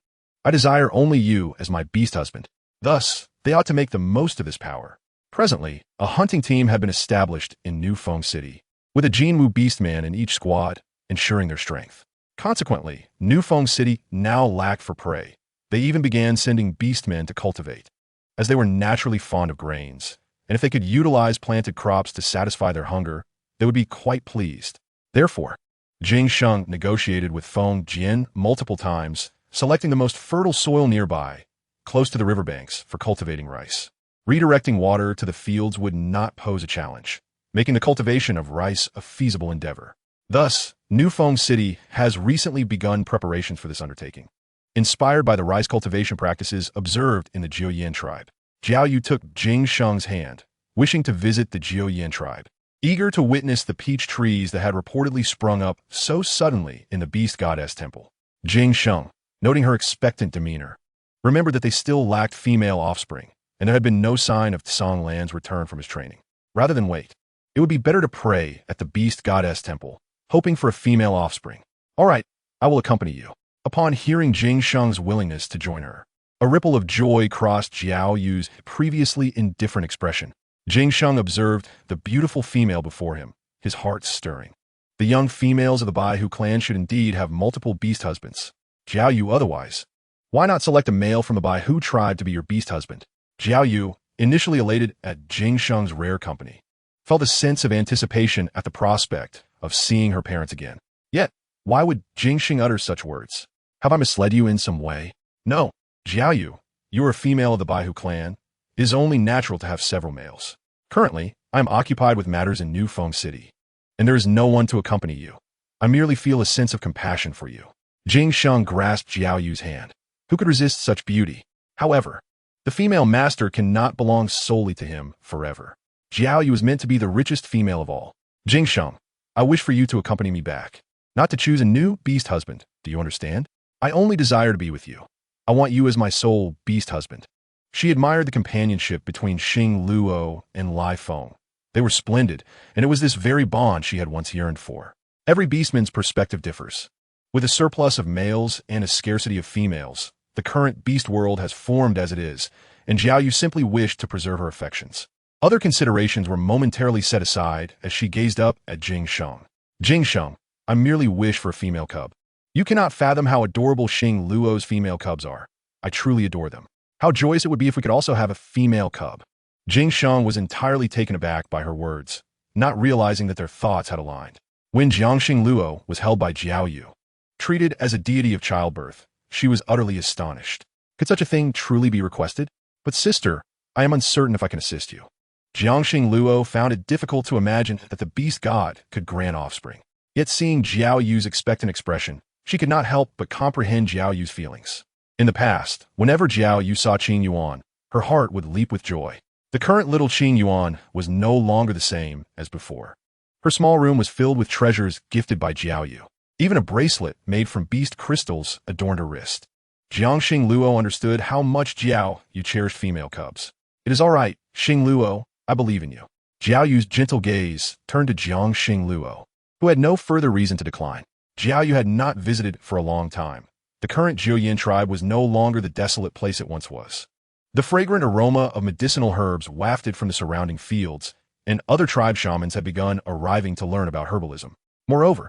I desire only you as my beast husband. Thus, they ought to make the most of this power. Presently, a hunting team had been established in New Feng City, with a Jin Wu beastman in each squad, ensuring their strength. Consequently, New Feng City now lacked for prey. They even began sending beastmen to cultivate, as they were naturally fond of grains, and if they could utilize planted crops to satisfy their hunger, they would be quite pleased. Therefore, Jing Sheng negotiated with Feng Jian multiple times, selecting the most fertile soil nearby, close to the riverbanks, for cultivating rice. Redirecting water to the fields would not pose a challenge, making the cultivation of rice a feasible endeavor. Thus, New Feng City has recently begun preparations for this undertaking. Inspired by the rice cultivation practices observed in the Jiuyan tribe, Jiao Yu took Jing Sheng's hand, wishing to visit the Jiuyan tribe. Eager to witness the peach trees that had reportedly sprung up so suddenly in the beast goddess temple, Jing Sheng, noting her expectant demeanor, remembered that they still lacked female offspring, and there had been no sign of Tsang Lan's return from his training. Rather than wait, it would be better to pray at the beast goddess temple, hoping for a female offspring. All right, I will accompany you. Upon hearing Jing Sheng's willingness to join her, a ripple of joy crossed Jiao Yu's previously indifferent expression. Jing Sheng observed the beautiful female before him, his heart stirring. The young females of the Baihu clan should indeed have multiple beast husbands. Jiao Yu otherwise. Why not select a male from the Baihu tribe to be your beast husband? Jiao Yu, initially elated at Jing Sheng's rare company, felt a sense of anticipation at the prospect of seeing her parents again. Yet, why would Jing Sheng utter such words? Have I misled you in some way? No, Jiao Yu, you are a female of the Baihu clan. It is only natural to have several males. Currently, I am occupied with matters in New Feng City, and there is no one to accompany you. I merely feel a sense of compassion for you. Jing Sheng grasped Jiao Yu's hand. Who could resist such beauty? However, the female master cannot belong solely to him forever. Jiao Yu is meant to be the richest female of all. Jing Sheng, I wish for you to accompany me back, not to choose a new beast husband. Do you understand? I only desire to be with you. I want you as my sole beast husband. She admired the companionship between Xing Luo and Lai Feng. They were splendid, and it was this very bond she had once yearned for. Every beastman's perspective differs. With a surplus of males and a scarcity of females, the current beast world has formed as it is, and Jiao Yu simply wished to preserve her affections. Other considerations were momentarily set aside as she gazed up at Jing Sheng. Jing Sheng, I merely wish for a female cub. You cannot fathom how adorable Xing Luo's female cubs are. I truly adore them. How joyous it would be if we could also have a female cub. Jing Sheng was entirely taken aback by her words, not realizing that their thoughts had aligned. When Jiangxing Luo was held by Jiao Yu, treated as a deity of childbirth, she was utterly astonished. Could such a thing truly be requested? But sister, I am uncertain if I can assist you. Jiangxing Luo found it difficult to imagine that the beast god could grant offspring. Yet seeing Jiao Yu's expectant expression, she could not help but comprehend Jiao Yu's feelings. In the past, whenever Jiao Yu saw Qing Yuan, her heart would leap with joy. The current little Qing Yuan was no longer the same as before. Her small room was filled with treasures gifted by Jiao Yu. Even a bracelet made from beast crystals adorned her wrist. Jiangxing Luo understood how much Jiao Yu cherished female cubs. It is all right, Xing Luo, I believe in you. Jiao Yu's gentle gaze turned to Jiangxing Luo, who had no further reason to decline. Jiao Yu had not visited for a long time. The current Jiuyan tribe was no longer the desolate place it once was. The fragrant aroma of medicinal herbs wafted from the surrounding fields, and other tribe shamans had begun arriving to learn about herbalism. Moreover,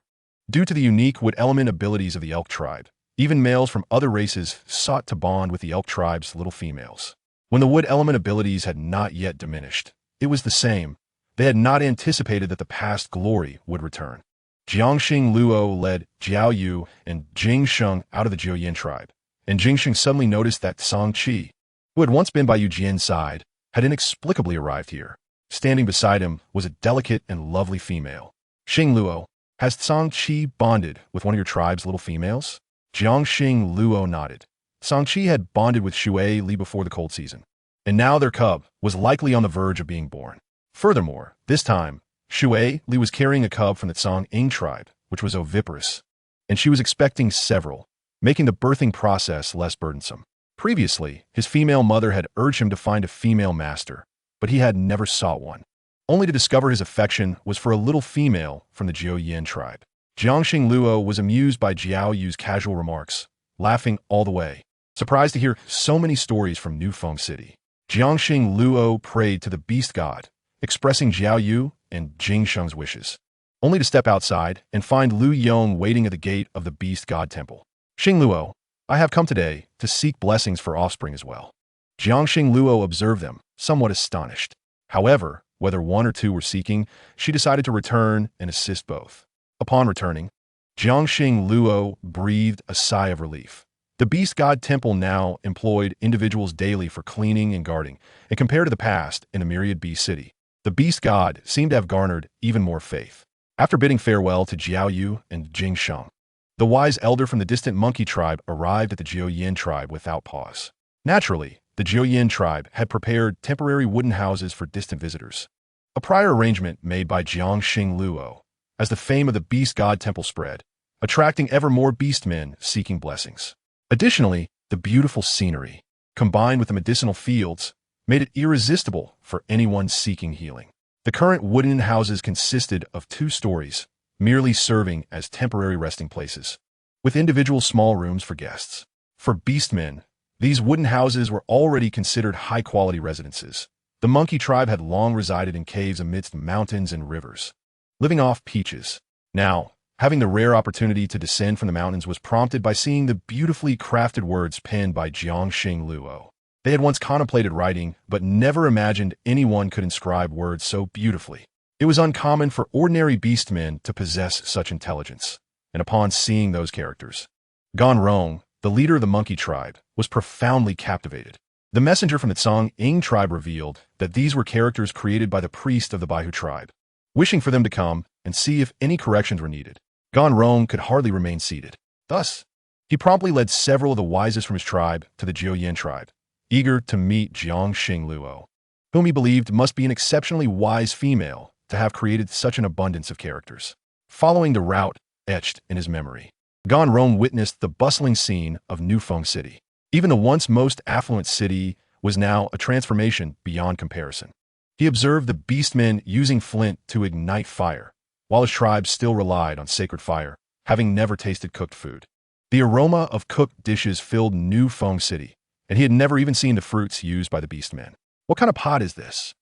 due to the unique wood element abilities of the elk tribe, even males from other races sought to bond with the elk tribe's little females. When the wood element abilities had not yet diminished, it was the same. They had not anticipated that the past glory would return. Jiangxing Luo led Jiao Yu and Jing Sheng out of the Jiuyin tribe, and Jing Sheng suddenly noticed that Song Qi, who had once been by Yu Jian's side, had inexplicably arrived here. Standing beside him was a delicate and lovely female. Xing Luo, has Song Qi bonded with one of your tribe's little females? Jiangxing Luo nodded. Song Qi had bonded with Shui Li before the cold season, and now their cub was likely on the verge of being born. Furthermore, this time, Shui Li was carrying a cub from the Song Ing tribe, which was oviparous, and she was expecting several, making the birthing process less burdensome. Previously, his female mother had urged him to find a female master, but he had never sought one, only to discover his affection was for a little female from the Jiuyin tribe. Jiangxing Luo was amused by Jiao Yu's casual remarks, laughing all the way, surprised to hear so many stories from Nufeng City. Jiangxing Luo prayed to the beast god, expressing Jiao Yu and Jing Sheng's wishes, only to step outside and find Lu Yong waiting at the gate of the beast god temple. Xing Luo, I have come today to seek blessings for offspring as well. Jiangxing Luo observed them, somewhat astonished. However, whether one or two were seeking, she decided to return and assist both. Upon returning, Jiangxing Luo breathed a sigh of relief. The beast god temple now employed individuals daily for cleaning and guarding, and compared to the past in a myriad beast city, the beast god seemed to have garnered even more faith. After bidding farewell to Jiao Yu and Jing Sheng, the wise elder from the distant monkey tribe arrived at the Jiuyin tribe without pause. Naturally, the Jiuyin tribe had prepared temporary wooden houses for distant visitors, a prior arrangement made by Jiangxing Luo, as the fame of the beast god temple spread, attracting ever more beastmen seeking blessings. Additionally, the beautiful scenery, combined with the medicinal fields, made it irresistible for anyone seeking healing. The current wooden houses consisted of 2 stories, merely serving as temporary resting places, with individual small rooms for guests. For beastmen, these wooden houses were already considered high-quality residences. The monkey tribe had long resided in caves amidst mountains and rivers, living off peaches. Now, having the rare opportunity to descend from the mountains was prompted by seeing the beautifully crafted words penned by Jiangxing Luo. They had once contemplated writing, but never imagined anyone could inscribe words so beautifully. It was uncommon for ordinary beastmen to possess such intelligence, and upon seeing those characters, Ganrong, the leader of the monkey tribe, was profoundly captivated. The messenger from the Song Ing tribe revealed that these were characters created by the priest of the Baihu tribe. Wishing for them to come and see if any corrections were needed, Ganrong could hardly remain seated. Thus, he promptly led several of the wisest from his tribe to the Jiuyin tribe, eager to meet Jiangxing Luo, whom he believed must be an exceptionally wise female to have created such an abundance of characters. Following the route etched in his memory, Ganrong witnessed the bustling scene of Nufeng City. Even the once most affluent city was now a transformation beyond comparison. He observed the beastmen using flint to ignite fire, while his tribe still relied on sacred fire, having never tasted cooked food. The aroma of cooked dishes filled Nufeng City, and he had never even seen the fruits used by the beastmen. What kind of pot is this?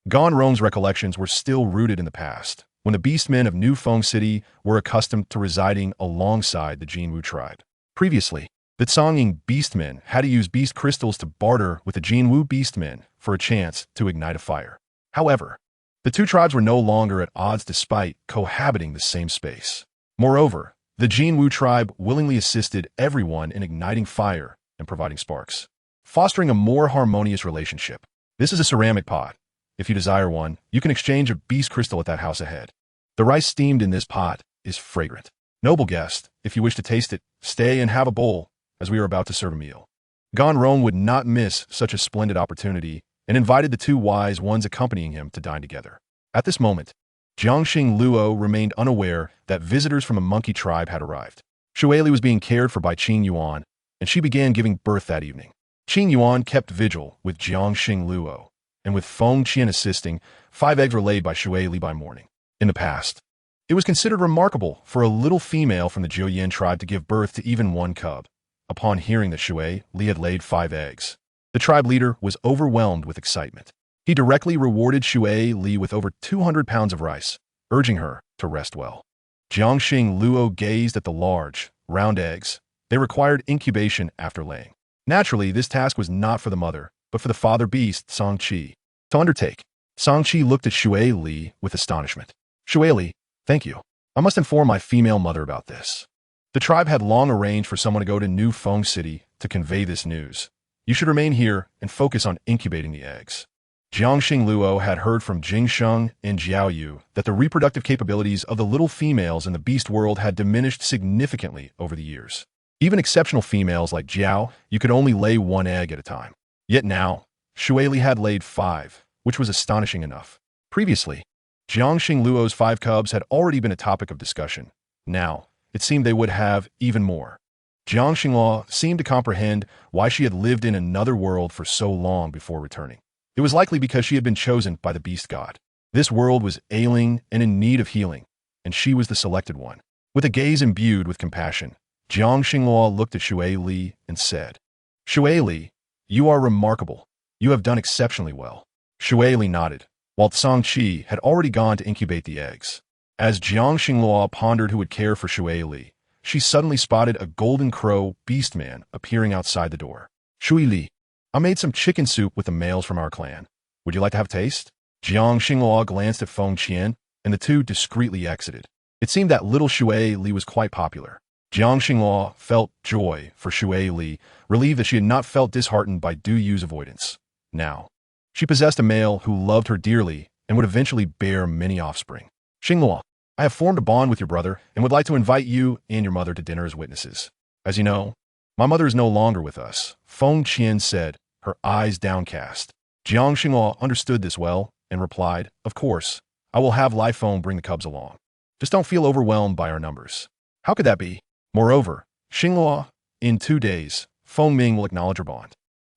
Ganrong's recollections were still rooted in the past, when the beastmen of Nufeng City were accustomed to residing alongside the Jinwu tribe. Previously, the Songing beastmen had to use beast crystals to barter with the Jinwu beastmen for a chance to ignite a fire. However, the 2 tribes were no longer at odds despite cohabiting the same space. Moreover, the Jinwu tribe willingly assisted everyone in igniting fire and providing sparks, fostering a more harmonious relationship. This is a ceramic pot. If you desire one, you can exchange a beast crystal at that house ahead. The rice steamed in this pot is fragrant. Noble guest, if you wish to taste it, stay and have a bowl, as we are about to serve a meal. Ganrong would not miss such a splendid opportunity and invited the 2 wise ones accompanying him to dine together. At this moment, Jiangxing Luo remained unaware that visitors from a monkey tribe had arrived. Shueli was being cared for by Qing Yuan, and she began giving birth that evening. Qing Yuan kept vigil with Jiangxing Luo, and with Feng Qian assisting, 5 eggs were laid by Shueli by morning. In the past, it was considered remarkable for a little female from the Jiuyin tribe to give birth to even 1 cub. Upon hearing that Shui Li had laid 5 eggs, the tribe leader was overwhelmed with excitement. He directly rewarded Shui Li with over 200 pounds of rice, urging her to rest well. Jiangxing Luo gazed at the large, round eggs. They required incubation after laying. Naturally, this task was not for the mother, but for the father beast, Song Qi, to undertake. Song Qi looked at Shui Li with astonishment. Shui Li, thank you. I must inform my female mother about this. The tribe had long arranged for someone to go to New Feng City to convey this news. You should remain here and focus on incubating the eggs. Jiangxing Luo had heard from Jingsheng and Jiaoyu that the reproductive capabilities of the little females in the beast world had diminished significantly over the years. Even exceptional females like Jiao, you could only lay one egg at a time. Yet now, Xueli had laid 5, which was astonishing enough. Previously, Jiangxing Luo's 5 cubs had already been a topic of discussion. Now, it seemed they would have even more. Jiang Xingluo seemed to comprehend why she had lived in another world for so long before returning. It was likely because she had been chosen by the beast god. This world was ailing and in need of healing, and she was the selected one. With a gaze imbued with compassion, Jiang Xingluo looked at Xue Li and said, Xue Li, you are remarkable. You have done exceptionally well. Xue Li nodded, while Tsang Qi had already gone to incubate the eggs. As Jiang Xingluo pondered who would care for Xue Li, she suddenly spotted a golden crow beast man appearing outside the door. Xue Li, I made some chicken soup with the males from our clan. Would you like to have a taste? Jiang Xingluo glanced at Feng Qian, and the two discreetly exited. It seemed that little Xue Li was quite popular. Jiang Xingluo felt joy for Xue Li, relieved that she had not felt disheartened by Du Yu's avoidance. Now, she possessed a male who loved her dearly and would eventually bear many offspring. Xingluo, I have formed a bond with your brother and would like to invite you and your mother to dinner as witnesses. As you know, my mother is no longer with us, Feng Qian said, her eyes downcast. Jiang Xingluo understood this well and replied, Of course, I will have Lai Feng bring the cubs along. Just don't feel overwhelmed by our numbers. How could that be? Moreover, Xingluo, in 2 days, Feng Ming will acknowledge her bond.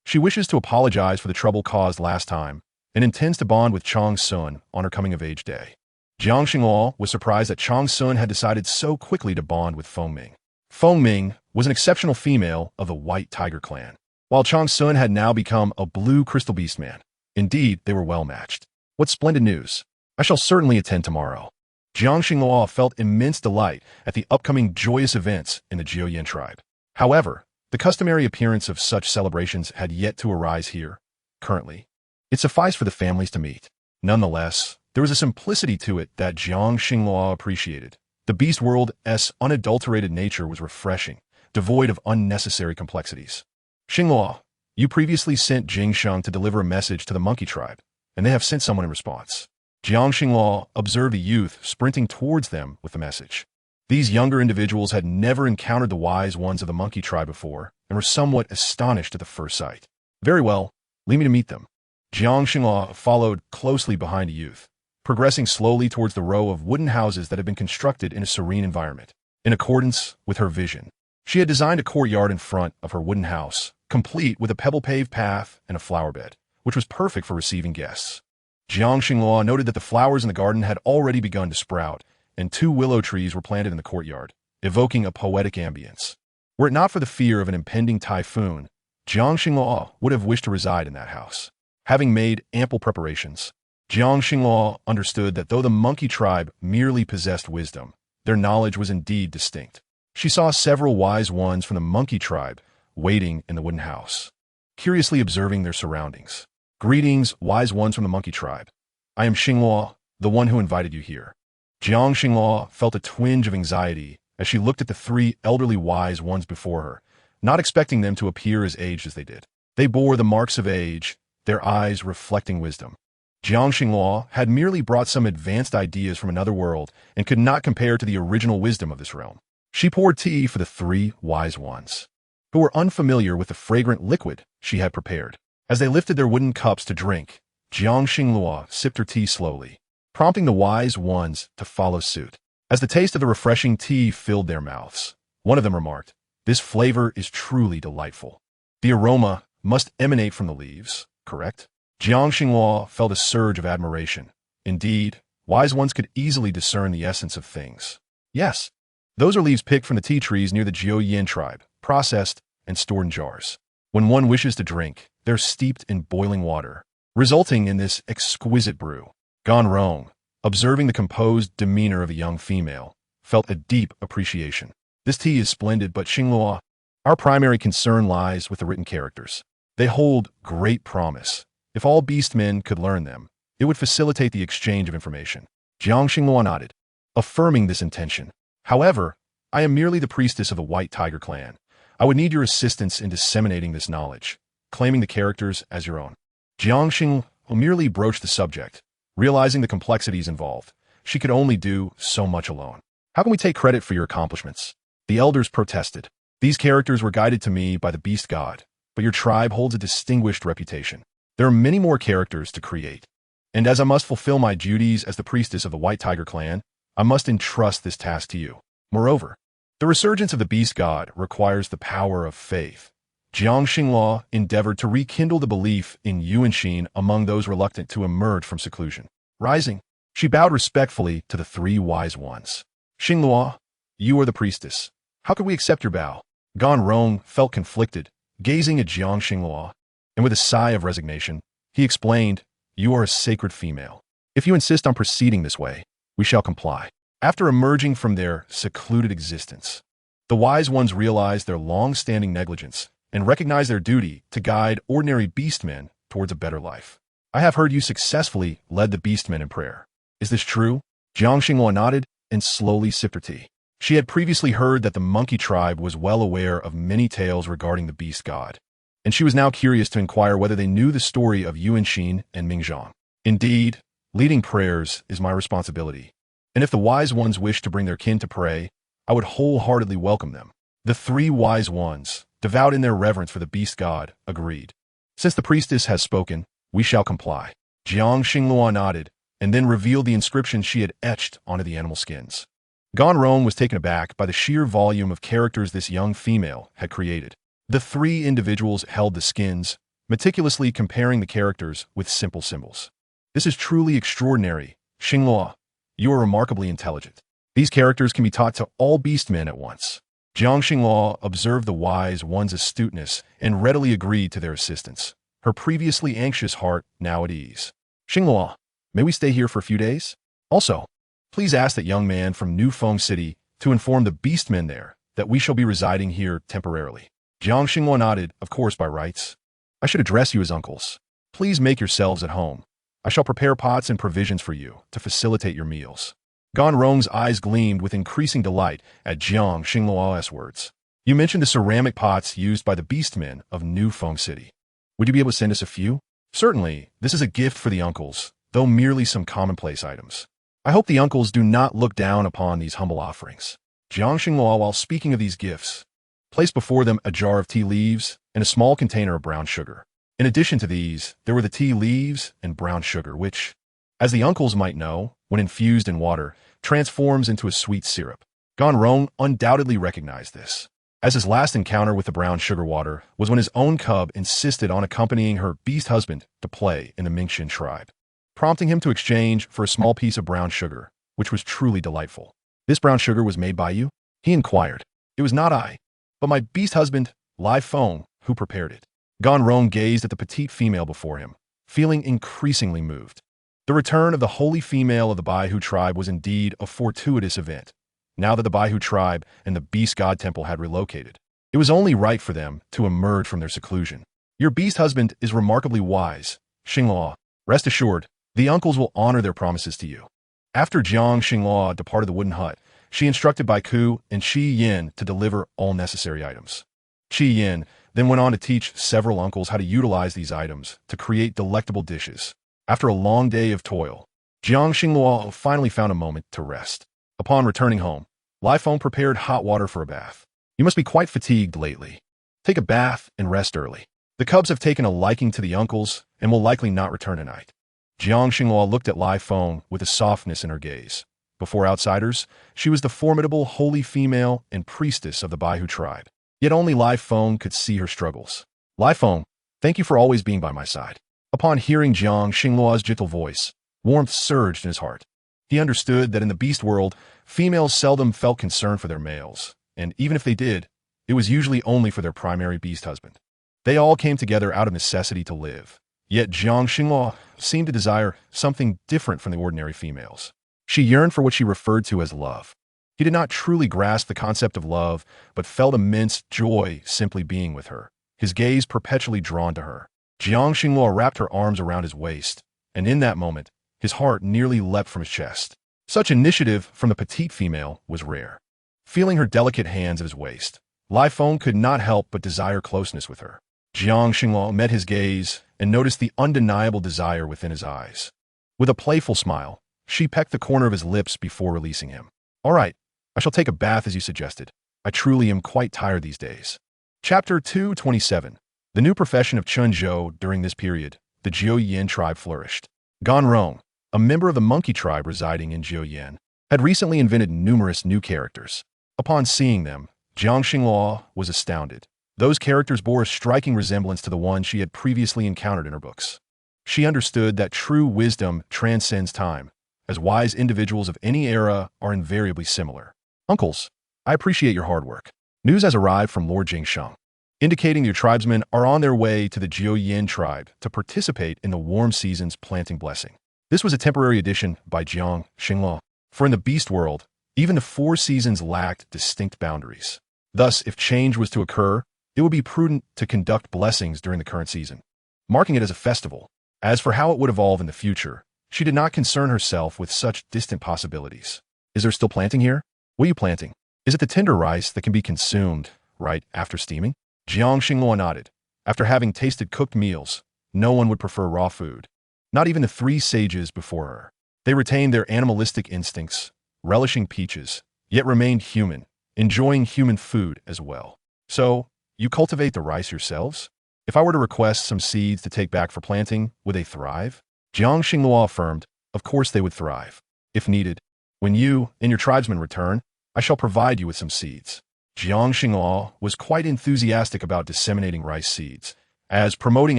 She wishes to apologize for the trouble caused last time and intends to bond with Chang Sun on her coming-of-age day. Jiang Xingluo was surprised that Chang Sun had decided so quickly to bond with Feng Ming. Feng Ming was an exceptional female of the White Tiger clan, while Chang Sun had now become a blue crystal beast man. Indeed, they were well matched. What splendid news! I shall certainly attend tomorrow. Jiang Xingluo felt immense delight at the upcoming joyous events in the Jiuyan tribe. However, the customary appearance of such celebrations had yet to arise here. Currently, it sufficed for the families to meet. Nonetheless, there was a simplicity to it that Jiang Xingluo appreciated. The beast world's unadulterated nature was refreshing, devoid of unnecessary complexities. Xingluo, you previously sent Jingsheng to deliver a message to the monkey tribe, and they have sent someone in response. Jiang Xingluo observed a youth sprinting towards them with the message. These younger individuals had never encountered the wise ones of the monkey tribe before and were somewhat astonished at the first sight. Very well, leave me to meet them. Jiang Xingluo followed closely behind a youth, progressing slowly towards the row of wooden houses that had been constructed in a serene environment. In accordance with her vision, she had designed a courtyard in front of her wooden house, complete with a pebble-paved path and a flower bed, which was perfect for receiving guests. Jiang Xingluo noted that the flowers in the garden had already begun to sprout, and 2 willow trees were planted in the courtyard, evoking a poetic ambience. Were it not for the fear of an impending typhoon, Jiang Xingluo would have wished to reside in that house. Having made ample preparations, Jiang Xingluo understood that though the monkey tribe merely possessed wisdom, their knowledge was indeed distinct. She saw several wise ones from the monkey tribe waiting in the wooden house, curiously observing their surroundings. Greetings, wise ones from the monkey tribe. I am Xingluo, the one who invited you here. Jiang Xingluo felt a twinge of anxiety as she looked at the 3 elderly wise ones before her, not expecting them to appear as aged as they did. They bore the marks of age, their eyes reflecting wisdom. Jiang Xingluo had merely brought some advanced ideas from another world and could not compare to the original wisdom of this realm. She poured tea for the 3 wise ones, who were unfamiliar with the fragrant liquid she had prepared. As they lifted their wooden cups to drink, Jiang Xingluo sipped her tea slowly, prompting the wise ones to follow suit. As the taste of the refreshing tea filled their mouths, one of them remarked, This flavor is truly delightful. The aroma must emanate from the leaves, correct? Jiang Xingluo felt a surge of admiration. Indeed, wise ones could easily discern the essence of things. Yes, those are leaves picked from the tea trees near the Jiuyan tribe, processed and stored in jars. When one wishes to drink, they're steeped in boiling water, resulting in this exquisite brew. Gan Rong, observing the composed demeanor of a young female, felt a deep appreciation. This tea is splendid, but Xingluo, our primary concern lies with the written characters. They hold great promise. If all beast men could learn them, it would facilitate the exchange of information. Jiang Xingluo nodded. affirming this intention. However, I am merely the priestess of the White Tiger clan. I would need your assistance in disseminating this knowledge, claiming the characters as your own. Jiangxing merely broached the subject, realizing the complexities involved. She could only do so much alone. How can we take credit for your accomplishments? The elders protested. These characters were guided to me by the beast god, but your tribe holds a distinguished reputation. There are many more characters to create. And as I must fulfill my duties as the priestess of the White Tiger clan, I must entrust this task to you. Moreover, the resurgence of the beast god requires the power of faith. Jiang Xinghua endeavored to rekindle the belief in Yuanxin among those reluctant to emerge from seclusion. Rising, she bowed respectfully to the three wise ones. Xinghua, you are the priestess. How could we accept your bow? Gan Rong felt conflicted, gazing at Jiang Xinghua, and with a sigh of resignation, he explained, you are a sacred female. If you insist on proceeding this way, we shall comply. After emerging from their secluded existence, the wise ones realized their long-standing negligence and recognized their duty to guide ordinary beastmen towards a better life. I have heard you successfully led the beastmen in prayer. Is this true? Jiang Xinghua nodded and slowly sipped her tea. She had previously heard that the monkey tribe was well aware of many tales regarding the beast god, and she was now curious to inquire whether they knew the story of Yuanxin and Mingzhang. Indeed, leading prayers is my responsibility, and if the wise ones wish to bring their kin to pray, I would wholeheartedly welcome them. The three wise ones, devout in their reverence for the beast god, agreed. Since the priestess has spoken, we shall comply. Jiang Xinghua nodded, and then revealed the inscription she had etched onto the animal skins. Gan Rong was taken aback by the sheer volume of characters this young female had created. The three individuals held the skins, meticulously comparing the characters with simple symbols. This is truly extraordinary. Xinghua, you are remarkably intelligent. These characters can be taught to all beastmen at once. Jiang Xinghua observed the wise one's astuteness and readily agreed to their assistance, her previously anxious heart now at ease. Xinghua, may we stay here for a few days? Also, please ask that young man from New Feng City to inform the beastmen there that we shall be residing here temporarily. Jiang Xinghua nodded, of course by rights. I should address you as uncles. Please make yourselves at home. I shall prepare pots and provisions for you to facilitate your meals. Gan Rong's eyes gleamed with increasing delight at Jiang Xinghua's words. You mentioned the ceramic pots used by the beastmen of New Feng City. Would you be able to send us a few? Certainly, this is a gift for the uncles, though merely some commonplace items. I hope the uncles do not look down upon these humble offerings. Jiang Xinghua, while speaking of these gifts, placed before them a jar of tea leaves and a small container of brown sugar. In addition to these, there were the tea leaves and brown sugar, which, as the uncles might know, when infused in water, transforms into a sweet syrup. Gan Rong undoubtedly recognized this, as his last encounter with the brown sugar water was when his own cub insisted on accompanying her beast husband to play in the Mingxin tribe, prompting him to exchange for a small piece of brown sugar, which was truly delightful. This brown sugar was made by you? He inquired. It was not I, but my beast husband, Lai Feng, who prepared it. Gan Rong gazed at the petite female before him, feeling increasingly moved. The return of the holy female of the Baihu tribe was indeed a fortuitous event. Now that the Baihu tribe and the beast god temple had relocated, it was only right for them to emerge from their seclusion. Your beast husband is remarkably wise, Xinghua. Rest assured, the uncles will honor their promises to you. After Jiang Xinghua departed the wooden hut, she instructed Bai Ku and Qi Yin to deliver all necessary items. Qi Yin then went on to teach several uncles how to utilize these items to create delectable dishes. After a long day of toil, Jiang Xinghua finally found a moment to rest. Upon returning home, Lai Feng prepared hot water for a bath. You must be quite fatigued lately. Take a bath and rest early. The cubs have taken a liking to the uncles and will likely not return tonight. Jiang Xinghua looked at Lai Feng with a softness in her gaze. Before outsiders, she was the formidable holy female and priestess of the Baihu tribe. Yet only Lai Feng could see her struggles. Lai Feng, thank you for always being by my side. Upon hearing Jiang Xinghua's gentle voice, warmth surged in his heart. He understood that in the beast world, females seldom felt concern for their males, and even if they did, it was usually only for their primary beast husband. They all came together out of necessity to live. Yet Jiang Xinghua seemed to desire something different from the ordinary females. She yearned for what she referred to as love. He did not truly grasp the concept of love, but felt immense joy simply being with her, his gaze perpetually drawn to her. Jiang Xinghua wrapped her arms around his waist, and in that moment, his heart nearly leapt from his chest. Such initiative from the petite female was rare. Feeling her delicate hands at his waist, Lai Feng could not help but desire closeness with her. Jiang Xingluo met his gaze and noticed the undeniable desire within his eyes. With a playful smile, she pecked the corner of his lips before releasing him. "All right, I shall take a bath as you suggested. I truly am quite tired these days." Chapter 227. The new profession of Chunzhou. During this period, the Jiuyin tribe flourished. Ganrong, a member of the monkey tribe residing in Jiuyin, had recently invented numerous new characters. Upon seeing them, Jiang Xingluo was astounded. Those characters bore a striking resemblance to the ones she had previously encountered in her books. She understood that true wisdom transcends time, as wise individuals of any era are invariably similar. "Uncles, I appreciate your hard work. News has arrived from Lord Jingsheng, indicating your tribesmen are on their way to the Jiuyin tribe to participate in the warm season's planting blessing." This was a temporary addition by Jiang Xingluo, for in the beast world, even the 4 seasons lacked distinct boundaries. Thus, if change was to occur, it would be prudent to conduct blessings during the current season, marking it as a festival. As for how it would evolve in the future, she did not concern herself with such distant possibilities. "Is there still planting here? What are you planting? Is it the tender rice that can be consumed right after steaming?" Jiang Xingluo nodded. After having tasted cooked meals, no one would prefer raw food. Not even the 3 sages before her. They retained their animalistic instincts, relishing peaches, yet remained human, enjoying human food as well. "So, you cultivate the rice yourselves? If I were to request some seeds to take back for planting, would they thrive?" Jiang Xingluo affirmed, "Of course they would thrive. If needed, when you and your tribesmen return, I shall provide you with some seeds." Jiang Xingluo was quite enthusiastic about disseminating rice seeds, as promoting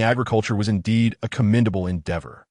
agriculture was indeed a commendable endeavor.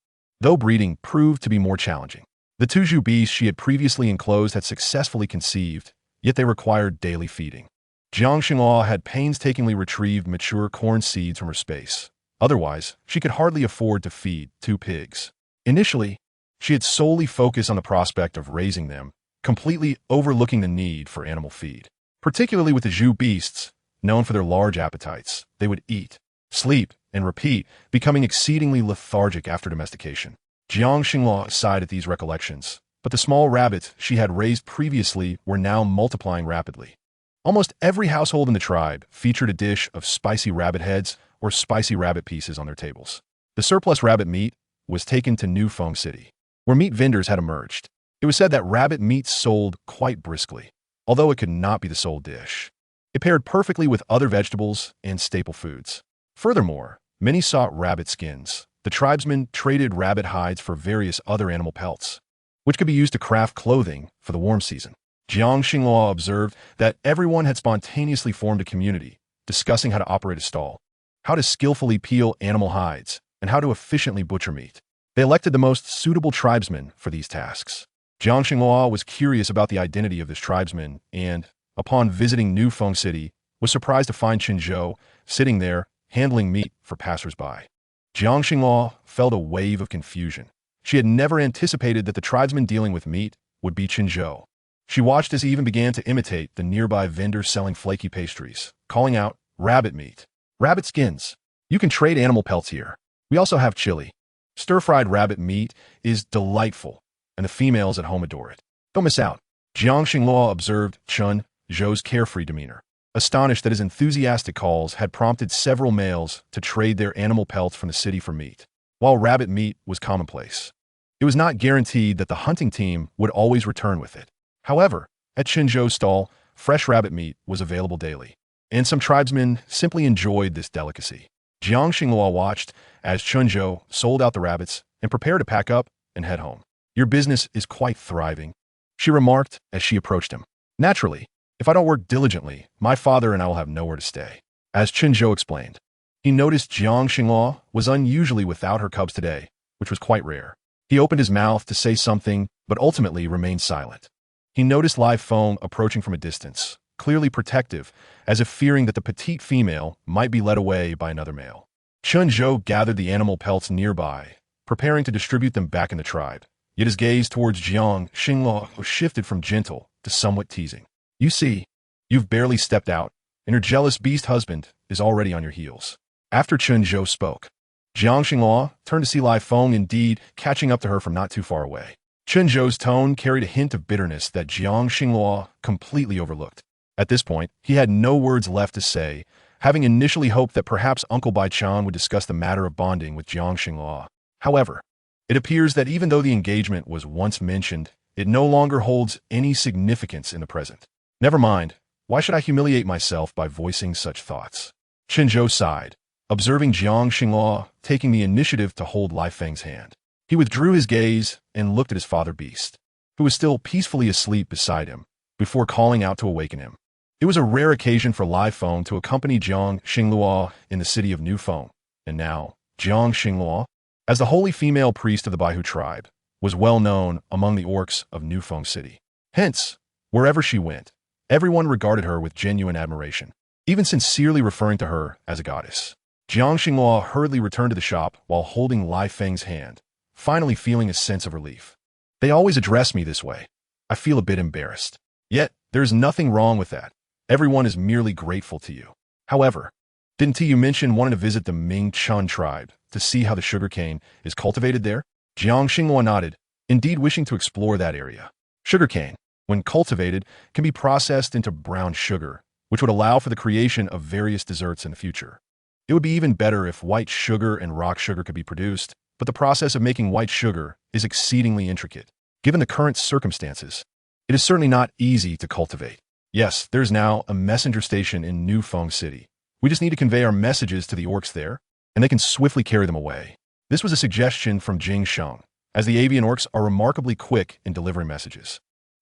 Though breeding proved to be more challenging. The 2 Zhu beasts she had previously enclosed had successfully conceived, yet they required daily feeding. Jiang Xingluo had painstakingly retrieved mature corn seeds from her space. Otherwise, she could hardly afford to feed 2 pigs. Initially, she had solely focused on the prospect of raising them, completely overlooking the need for animal feed. Particularly with the Zhu beasts, known for their large appetites, they would eat, sleep, and repeat, becoming exceedingly lethargic after domestication. Jiang Xingluo sighed at these recollections, but the small rabbits she had raised previously were now multiplying rapidly. Almost every household in the tribe featured a dish of spicy rabbit heads or spicy rabbit pieces on their tables. The surplus rabbit meat was taken to New Feng City, where meat vendors had emerged. It was said that rabbit meat sold quite briskly, although it could not be the sole dish. It paired perfectly with other vegetables and staple foods. Furthermore, many sought rabbit skins. The tribesmen traded rabbit hides for various other animal pelts, which could be used to craft clothing for the warm season. Jiang Xingluo observed that everyone had spontaneously formed a community, discussing how to operate a stall, how to skillfully peel animal hides, and how to efficiently butcher meat. They elected the most suitable tribesmen for these tasks. Jiang Xingluo was curious about the identity of this tribesman and, upon visiting New Feng City, was surprised to find Chunzhou sitting there, handling meat for passers-by. Jiang Xingluo felt a wave of confusion. She had never anticipated that the tribesman dealing with meat would be Chunzhou. She watched as he even began to imitate the nearby vendors selling flaky pastries, calling out, "Rabbit meat. Rabbit skins. You can trade animal pelts here. We also have chili. Stir-fried rabbit meat is delightful, and the females at home adore it. Don't miss out." Jiang Xingluo observed Chun Zhou's carefree demeanor, astonished that his enthusiastic calls had prompted several males to trade their animal pelts from the city for meat. While rabbit meat was commonplace, it was not guaranteed that the hunting team would always return with it. However, at Chunzhou's stall, fresh rabbit meat was available daily, and some tribesmen simply enjoyed this delicacy. Jiang Xingluo watched as Chunzhou sold out the rabbits and prepared to pack up and head home. "Your business is quite thriving," she remarked as she approached him. "Naturally, if I don't work diligently, my father and I will have nowhere to stay." As Chunzhou explained, he noticed Jiang Xingluo was unusually without her cubs today, which was quite rare. He opened his mouth to say something, but ultimately remained silent. He noticed Lai Feng approaching from a distance, clearly protective, as if fearing that the petite female might be led away by another male. Chunzhou gathered the animal pelts nearby, preparing to distribute them back in the tribe. Yet his gaze towards Jiang Xingluo shifted from gentle to somewhat teasing. "You see, you've barely stepped out, and your jealous beast husband is already on your heels." After Chunzhou spoke, Jiang Xingluo turned to see Lai Feng indeed catching up to her from not too far away. Chen Zhou's tone carried a hint of bitterness that Jiang Xinghua completely overlooked. At this point, he had no words left to say, having initially hoped that perhaps Uncle Bai Chan would discuss the matter of bonding with Jiang Xinghua. However, it appears that even though the engagement was once mentioned, it no longer holds any significance in the present. Never mind, why should I humiliate myself by voicing such thoughts? Chen Zhou sighed, observing Jiang Xinghua taking the initiative to hold Lai Feng's hand. He withdrew his gaze and looked at his father beast, who was still peacefully asleep beside him, before calling out to awaken him. It was a rare occasion for Lai Feng to accompany Jiang Xinghua in the city of Nufeng, and now, Jiang Xinghua, as the holy female priest of the Baihu tribe, was well known among the orcs of Nufeng City. Hence, wherever she went, everyone regarded her with genuine admiration, even sincerely referring to her as a goddess. Jiang Xinghua hurriedly returned to the shop while holding Lai Feng's hand, finally feeling a sense of relief. They always address me this way. I feel a bit embarrassed. Yet, there's nothing wrong with that. Everyone is merely grateful to you. However, didn't you mention wanting to visit the Ming Chun tribe to see how the sugarcane is cultivated there? Jiang Xinghua nodded, indeed wishing to explore that area. Sugarcane, when cultivated, can be processed into brown sugar, which would allow for the creation of various desserts in the future. It would be even better if white sugar and rock sugar could be produced, but the process of making white sugar is exceedingly intricate. Given the current circumstances, it is certainly not easy to cultivate. Yes, there's now a messenger station in Nufeng City. We just need to convey our messages to the orcs there, and they can swiftly carry them away. This was a suggestion from Jing Sheng, as the avian orcs are remarkably quick in delivering messages.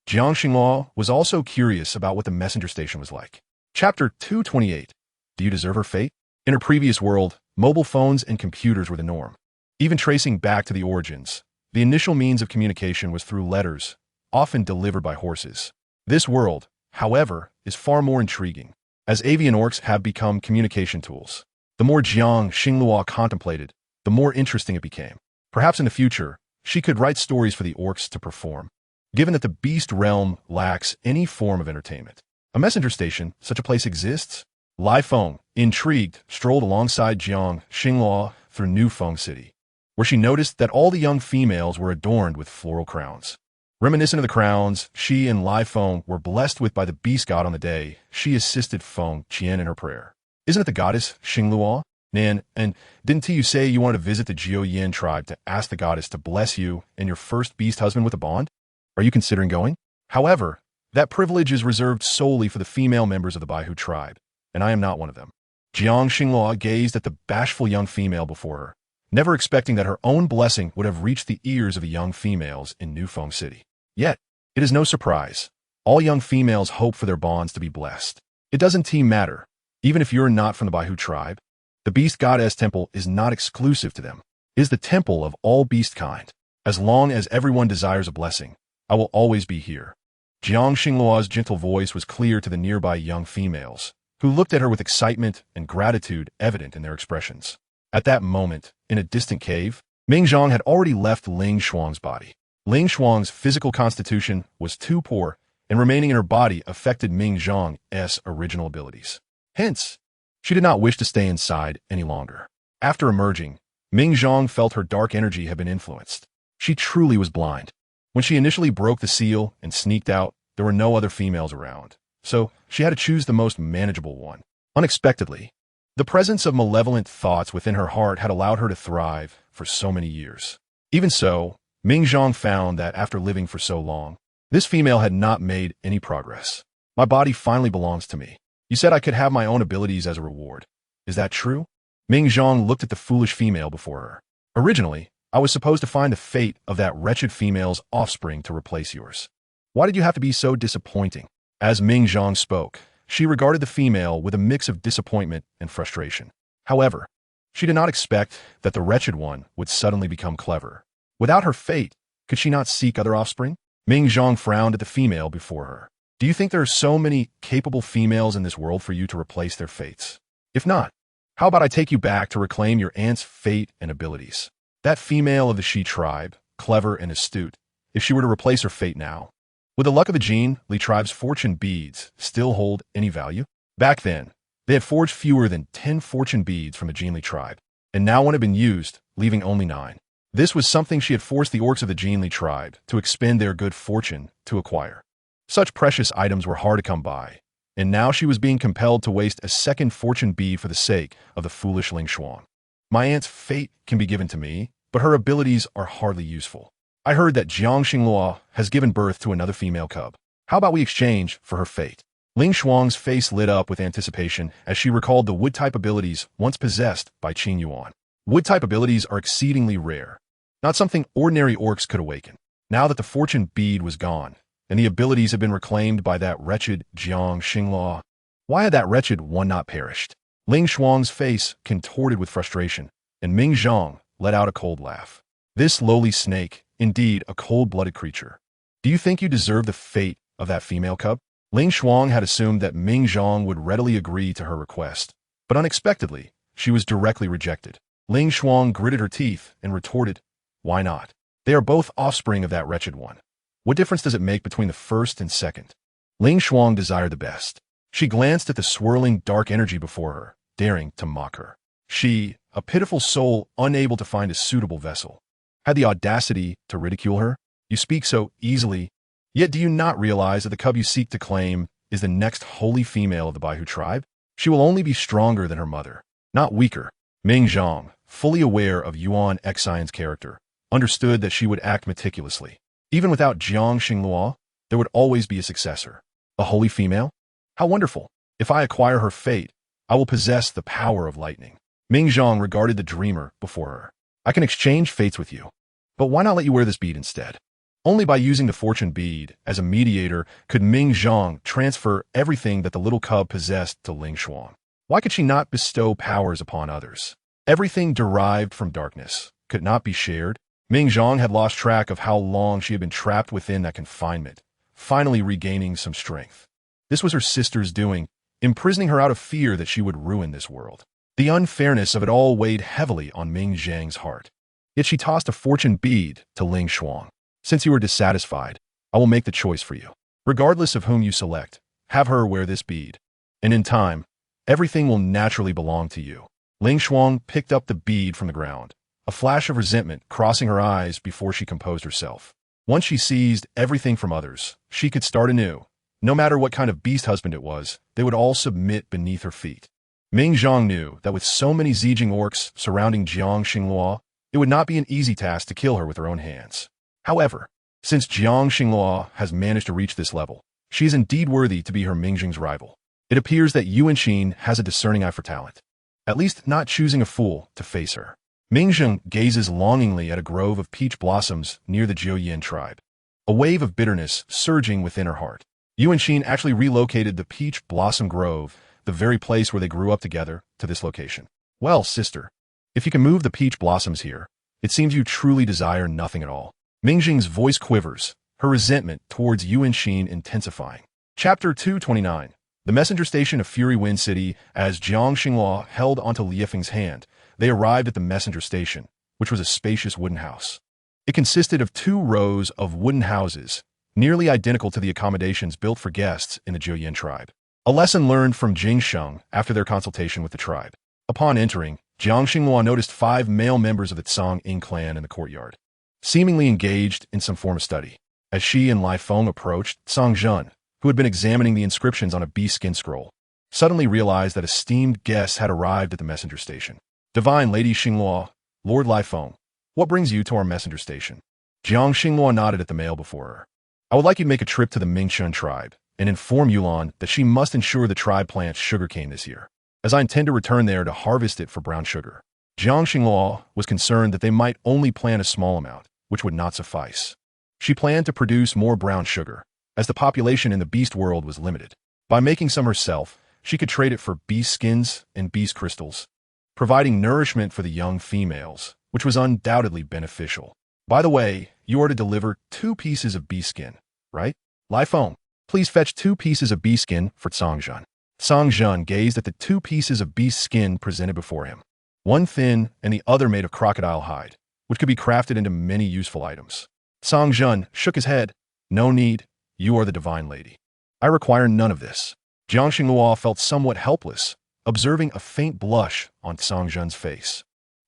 Jiang Xinghua was also curious about what the messenger station was like. Chapter 228. Do you deserve her fate? In her previous world, mobile phones and computers were the norm. Even tracing back to the origins, the initial means of communication was through letters, often delivered by horses. This world, however, is far more intriguing, as avian orcs have become communication tools. The more Jiang Xinghua contemplated, the more interesting it became. Perhaps in the future, she could write stories for the orcs to perform. Given that the beast realm lacks any form of entertainment, a messenger station, such a place exists? Lai Feng, intrigued, strolled alongside Jiang Xinghua through Nufeng City, where she noticed that all the young females were adorned with floral crowns. Reminiscent of the crowns she and Lai Feng were blessed with by the beast god on the day she assisted Feng Qian in her prayer. Isn't it the goddess Xinglua? Nan, and didn't you say you wanted to visit the Jiao Yin tribe to ask the goddess to bless you and your first beast husband with a bond? Are you considering going? However, that privilege is reserved solely for the female members of the Baihu tribe, and I am not one of them. Jiang Xinghua gazed at the bashful young female before her, never expecting that her own blessing would have reached the ears of the young females in Nufeng City. Yet, it is no surprise. All young females hope for their bonds to be blessed. It doesn't matter, even if you're not from the Baihu tribe. The beast goddess temple is not exclusive to them. It is the temple of all beast kind. As long as everyone desires a blessing, I will always be here. Jiang Xinglua's gentle voice was clear to the nearby young females, who looked at her with excitement and gratitude evident in their expressions. At that moment, in a distant cave, Ming Zhang had already left Ling Shuang's body. Ling Shuang's physical constitution was too poor, and remaining in her body affected Ming Zhang's original abilities. Hence, she did not wish to stay inside any longer. After emerging, Ming Zhang felt her dark energy had been influenced. She truly was blind. When she initially broke the seal and sneaked out, there were no other females around, so she had to choose the most manageable one. Unexpectedly, the presence of malevolent thoughts within her heart had allowed her to thrive for so many years. Even so, Ming Zhang found that after living for so long, this female had not made any progress. My body finally belongs to me. You said I could have my own abilities as a reward. Is that true? Ming Zhang looked at the foolish female before her. Originally, I was supposed to find the fate of that wretched female's offspring to replace yours. Why did you have to be so disappointing? As Ming Zhang spoke, she regarded the female with a mix of disappointment and frustration. However, she did not expect that the wretched one would suddenly become clever. Without her fate, could she not seek other offspring? Ming Zhang frowned at the female before her. Do you think there are so many capable females in this world for you to replace their fates? If not, how about I take you back to reclaim your aunt's fate and abilities? That female of the Shi tribe, clever and astute, if she were to replace her fate now, would the luck of the Jin Li tribe's fortune beads still hold any value? Back then, they had forged fewer than 10 fortune beads from the Jin Li tribe, and now one had been used, leaving only 9. This was something she had forced the orcs of the Jinli tribe to expend their good fortune to acquire. Such precious items were hard to come by, and now she was being compelled to waste a second fortune bead for the sake of the foolish Ling Shuang. My aunt's fate can be given to me, but her abilities are hardly useful. I heard that Jiang Xinglua has given birth to another female cub. How about we exchange for her fate? Ling Shuang's face lit up with anticipation as she recalled the wood-type abilities once possessed by Qing Yuan. Wood-type abilities are exceedingly rare, not something ordinary orcs could awaken. Now that the fortune bead was gone, and the abilities had been reclaimed by that wretched Jiang Xinglua, why had that wretched one not perished? Ling Shuang's face contorted with frustration, and Ming Zhang let out a cold laugh. This lowly snake, indeed a cold-blooded creature. Do you think you deserve the fate of that female cub? Ling Shuang had assumed that Ming Zhang would readily agree to her request, but unexpectedly, she was directly rejected. Ling Shuang gritted her teeth and retorted, "Why not? They are both offspring of that wretched one. What difference does it make between the first and second?" Ling Shuang desired the best. She glanced at the swirling dark energy before her, daring to mock her. She, a pitiful soul unable to find a suitable vessel, had the audacity to ridicule her. You speak so easily, yet do you not realize that the cub you seek to claim is the next holy female of the Baihu tribe? She will only be stronger than her mother, not weaker. Ming Zhang, fully aware of Yuan Xian's character, understood that she would act meticulously. Even without Jiang Xinglua, there would always be a successor. A holy female? How wonderful! If I acquire her fate, I will possess the power of lightning. Ming Zhang regarded the dreamer before her. I can exchange fates with you, but why not let you wear this bead instead? Only by using the fortune bead as a mediator could Ming Zhang transfer everything that the little cub possessed to Ling Shuang. Why could she not bestow powers upon others? Everything derived from darkness could not be shared. Ming Zhang had lost track of how long she had been trapped within that confinement, finally regaining some strength. This was her sister's doing, imprisoning her out of fear that she would ruin this world. The unfairness of it all weighed heavily on Ming Zhang's heart. Yet she tossed a fortune bead to Ling Shuang. Since you are dissatisfied, I will make the choice for you. Regardless of whom you select, have her wear this bead. And in time, everything will naturally belong to you. Ling Shuang picked up the bead from the ground, a flash of resentment crossing her eyes before she composed herself. Once she seized everything from others, she could start anew. No matter what kind of beast husband it was, they would all submit beneath her feet. Ming Zhang knew that with so many Zijing orcs surrounding Jiang Xinglua, it would not be an easy task to kill her with her own hands. However, since Jiang Xinglua has managed to reach this level, she is indeed worthy to be her Mingjing's rival. It appears that Yuan Xin has a discerning eye for talent, at least not choosing a fool to face her. Mingjing gazes longingly at a grove of peach blossoms near the Jiuyin tribe, a wave of bitterness surging within her heart. Yuan Xin actually relocated the peach blossom grove, the very place where they grew up together, to this location. Well, sister, if you can move the peach blossoms here, it seems you truly desire nothing at all. Mingjing's voice quivers, her resentment towards Yuan Xin intensifying. Chapter 229. The messenger station of Fury Wind City. As Jiang Xinglua held onto Liefeng's hand, they arrived at the messenger station, which was a spacious wooden house. It consisted of 2 rows of wooden houses, nearly identical to the accommodations built for guests in the Jiuyin tribe. A lesson learned from Jing Sheng after their consultation with the tribe. Upon entering, Jiang Xinglua noticed 5 male members of the Tsang Ying clan in the courtyard, seemingly engaged in some form of study. As she and Lai Feng approached, Tsang Zhen, who had been examining the inscriptions on a beast skin scroll, suddenly realized that esteemed guests had arrived at the messenger station. Divine Lady Xinglua, Lord Lai Feng, what brings you to our messenger station? Jiang Xinglua nodded at the male before her. I would like you to make a trip to the Mingshun tribe and inform Yulan that she must ensure the tribe plants sugarcane this year, as I intend to return there to harvest it for brown sugar. Jiang Xinglua was concerned that they might only plant a small amount, which would not suffice. She planned to produce more brown sugar, as the population in the beast world was limited. By making some herself, she could trade it for beast skins and beast crystals, providing nourishment for the young females, which was undoubtedly beneficial. By the way, you are to deliver 2 pieces of beast skin, right? Lai Feng, please fetch 2 pieces of beast skin for Tsang Zhen. Tsang Zhen gazed at the 2 pieces of beast skin presented before him, one thin and the other made of crocodile hide, which could be crafted into many useful items. Tsang Zhen shook his head. No need, you are the divine lady. I require none of this. Jiang Xinglua felt somewhat helpless, observing a faint blush on Tsang Zhen's face.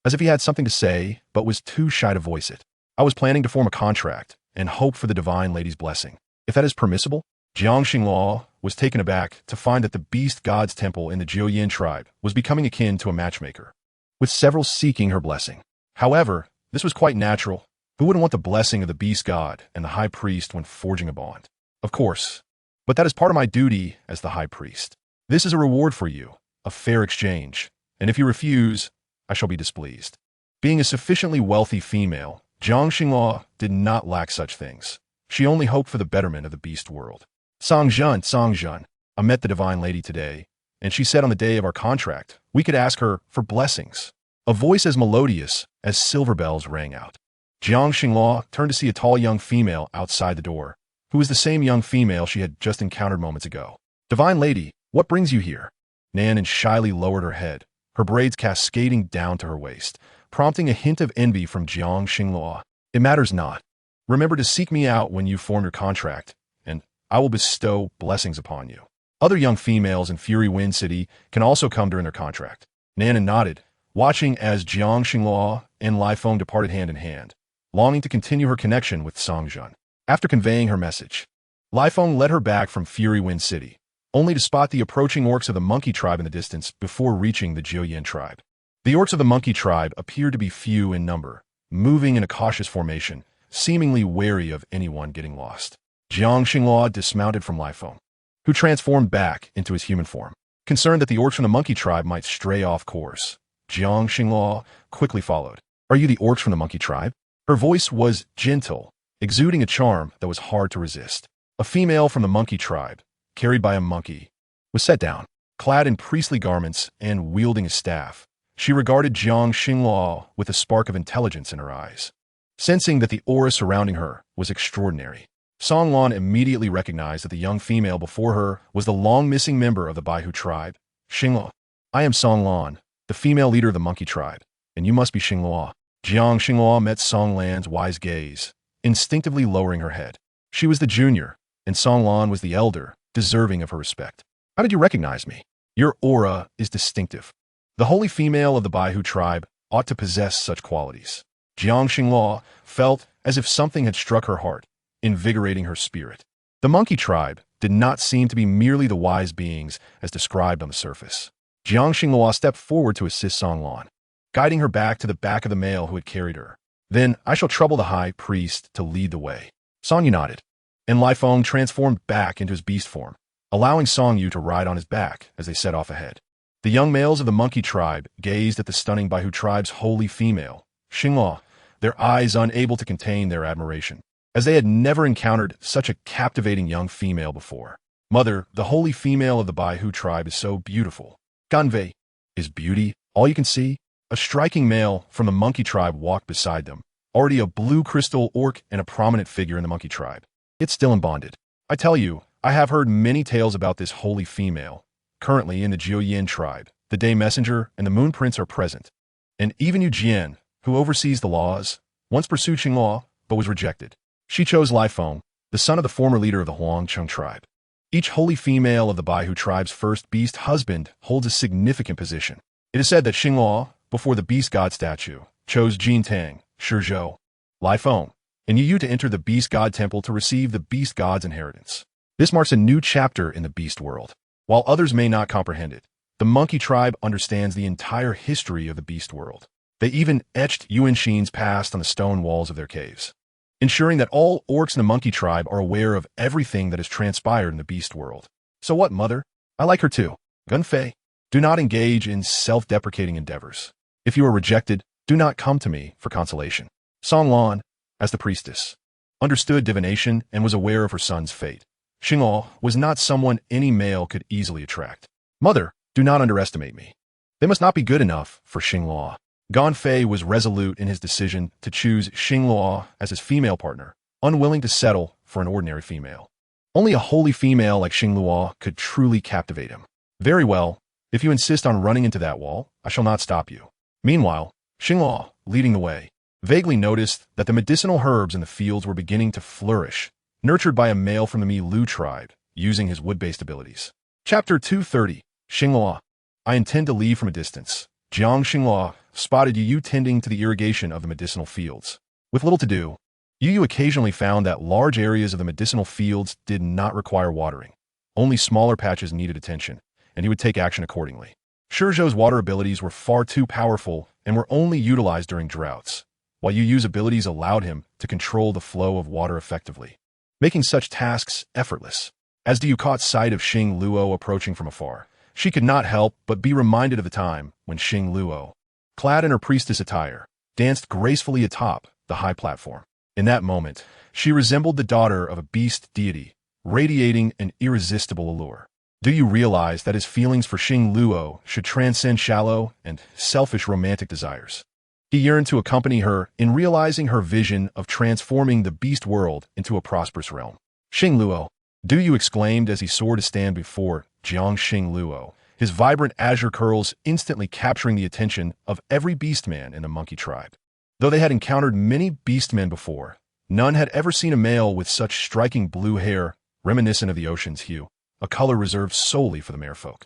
as if he had something to say, but was too shy to voice it. I was planning to form a contract and hope for the divine lady's blessing. If that is permissible? Jiang Xinghua was taken aback to find that the beast god's temple in the Jiuyin tribe was becoming akin to a matchmaker, with several seeking her blessing. However, this was quite natural. Who wouldn't want the blessing of the beast god and the high priest when forging a bond? Of course. But that is part of my duty as the high priest. This is a reward for you, a fair exchange, and if you refuse, I shall be displeased. Being a sufficiently wealthy female, Jiang Xinghua did not lack such things. She only hoped for the betterment of the beast world. Song-Jun, I met the divine lady today, and she said on the day of our contract, we could ask her for blessings. A voice as melodious as silver bells rang out. Jiang Xinghua turned to see a tall young female outside the door, who was the same young female she had just encountered moments ago. Divine lady, what brings you here? Nan shyly lowered her head, her braids cascading down to her waist, prompting a hint of envy from Jiang Xinghua. It matters not. Remember to seek me out when you form your contract, and I will bestow blessings upon you. Other young females in Fury Wind City can also come during their contract. Nan nodded, watching as Jiang Xinghua and Lai Feng departed hand in hand, longing to continue her connection with Songjun. After conveying her message, Lai Feng led her back from Fury Wind City, only to spot the approaching orcs of the monkey tribe in the distance before reaching the Jiuyin tribe. The orcs of the monkey tribe appeared to be few in number, moving in a cautious formation, seemingly wary of anyone getting lost. Jiang Xinghua dismounted from Lai Feng, who transformed back into his human form. Concerned that the orcs from the monkey tribe might stray off course, Jiang Xinghua quickly followed. Are you the orcs from the monkey tribe? Her voice was gentle, exuding a charm that was hard to resist. A female from the monkey tribe, carried by a monkey, was set down, clad in priestly garments and wielding a staff. She regarded Jiang Xinghua with a spark of intelligence in her eyes. Sensing that the aura surrounding her was extraordinary, Song Lan immediately recognized that the young female before her was the long-missing member of the Baihu tribe, Xinghua. I am Song Lan, the female leader of the monkey tribe, and you must be Xinghua. Jiang Xinghua met Song Lan's wise gaze, instinctively lowering her head. She was the junior, and Song Lan was the elder, deserving of her respect. How did you recognize me? Your aura is distinctive. The holy female of the Baihu tribe ought to possess such qualities. Jiang Xinghua felt as if something had struck her heart, invigorating her spirit. The monkey tribe did not seem to be merely the wise beings as described on the surface. Jiang Xinghua stepped forward to assist Song Lan, guiding her back to the back of the male who had carried her. Then I shall trouble the high priest to lead the way. Song Yu nodded, and Lai Feng transformed back into his beast form, allowing Song Yu to ride on his back as they set off ahead. The young males of the monkey tribe gazed at the stunning Baihu tribe's holy female, Xinghua, their eyes unable to contain their admiration, as they had never encountered such a captivating young female before. Mother, the holy female of the Baihu tribe is so beautiful. Ganvei, is beauty all you can see? A striking male from the monkey tribe walked beside them, already a blue crystal orc and a prominent figure in the monkey tribe. It's still unbonded. I tell you, I have heard many tales about this holy female. Currently in the Jiuyin tribe, the Day Messenger and the Moon Prince are present. And even Yu Jian, who oversees the laws, once pursued Xinghua, but was rejected. She chose Lai Feng, the son of the former leader of the Huangcheng tribe. Each holy female of the Baihu tribe's first beast husband holds a significant position. It is said that Xinghua, before the beast god statue, chose Jin Tang, Shizhou, Lai Feng, and Yu to enter the beast god temple to receive the beast god's inheritance. This marks a new chapter in the beast world. While others may not comprehend it, the monkey tribe understands the entire history of the beast world. They even etched Yuan Xin's past on the stone walls of their caves, ensuring that all orcs in the monkey tribe are aware of everything that has transpired in the beast world. So what, mother? I like her too. Gunfei, do not engage in self-deprecating endeavors. If you are rejected, do not come to me for consolation. Song Lan, as the priestess, understood divination and was aware of her son's fate. Xinghua was not someone any male could easily attract. Mother, do not underestimate me. They must not be good enough for Xinghua. Ganfei was resolute in his decision to choose Xinghua as his female partner, unwilling to settle for an ordinary female. Only a holy female like Xinghua could truly captivate him. Very well, if you insist on running into that wall, I shall not stop you. Meanwhile, Xinghua, leading the way, vaguely noticed that the medicinal herbs in the fields were beginning to flourish, nurtured by a male from the Mi Lu tribe, using his wood-based abilities. Chapter 230, Xinghua. I intend to leave from a distance, Jiang Xinghua spotted Yu Yu tending to the irrigation of the medicinal fields. With little to do, Yu Yu occasionally found that large areas of the medicinal fields did not require watering. Only smaller patches needed attention, and he would take action accordingly. Shizhou's water abilities were far too powerful and were only utilized during droughts, while Yu Yu's abilities allowed him to control the flow of water effectively, making such tasks effortless. As Yu caught sight of Xing Luo approaching from afar, she could not help but be reminded of the time when Xing Luo, clad in her priestess attire, danced gracefully atop the high platform. In that moment, she resembled the daughter of a beast deity, radiating an irresistible allure. Do you realize that his feelings for Xing Luo should transcend shallow and selfish romantic desires? He yearned to accompany her in realizing her vision of transforming the beast world into a prosperous realm. Xing Luo, Du Yu exclaimed as he soared to stand before Jiang Xing Luo, his vibrant azure curls instantly capturing the attention of every beastman in the monkey tribe. Though they had encountered many beastmen before, none had ever seen a male with such striking blue hair, reminiscent of the ocean's hue, a color reserved solely for the merfolk.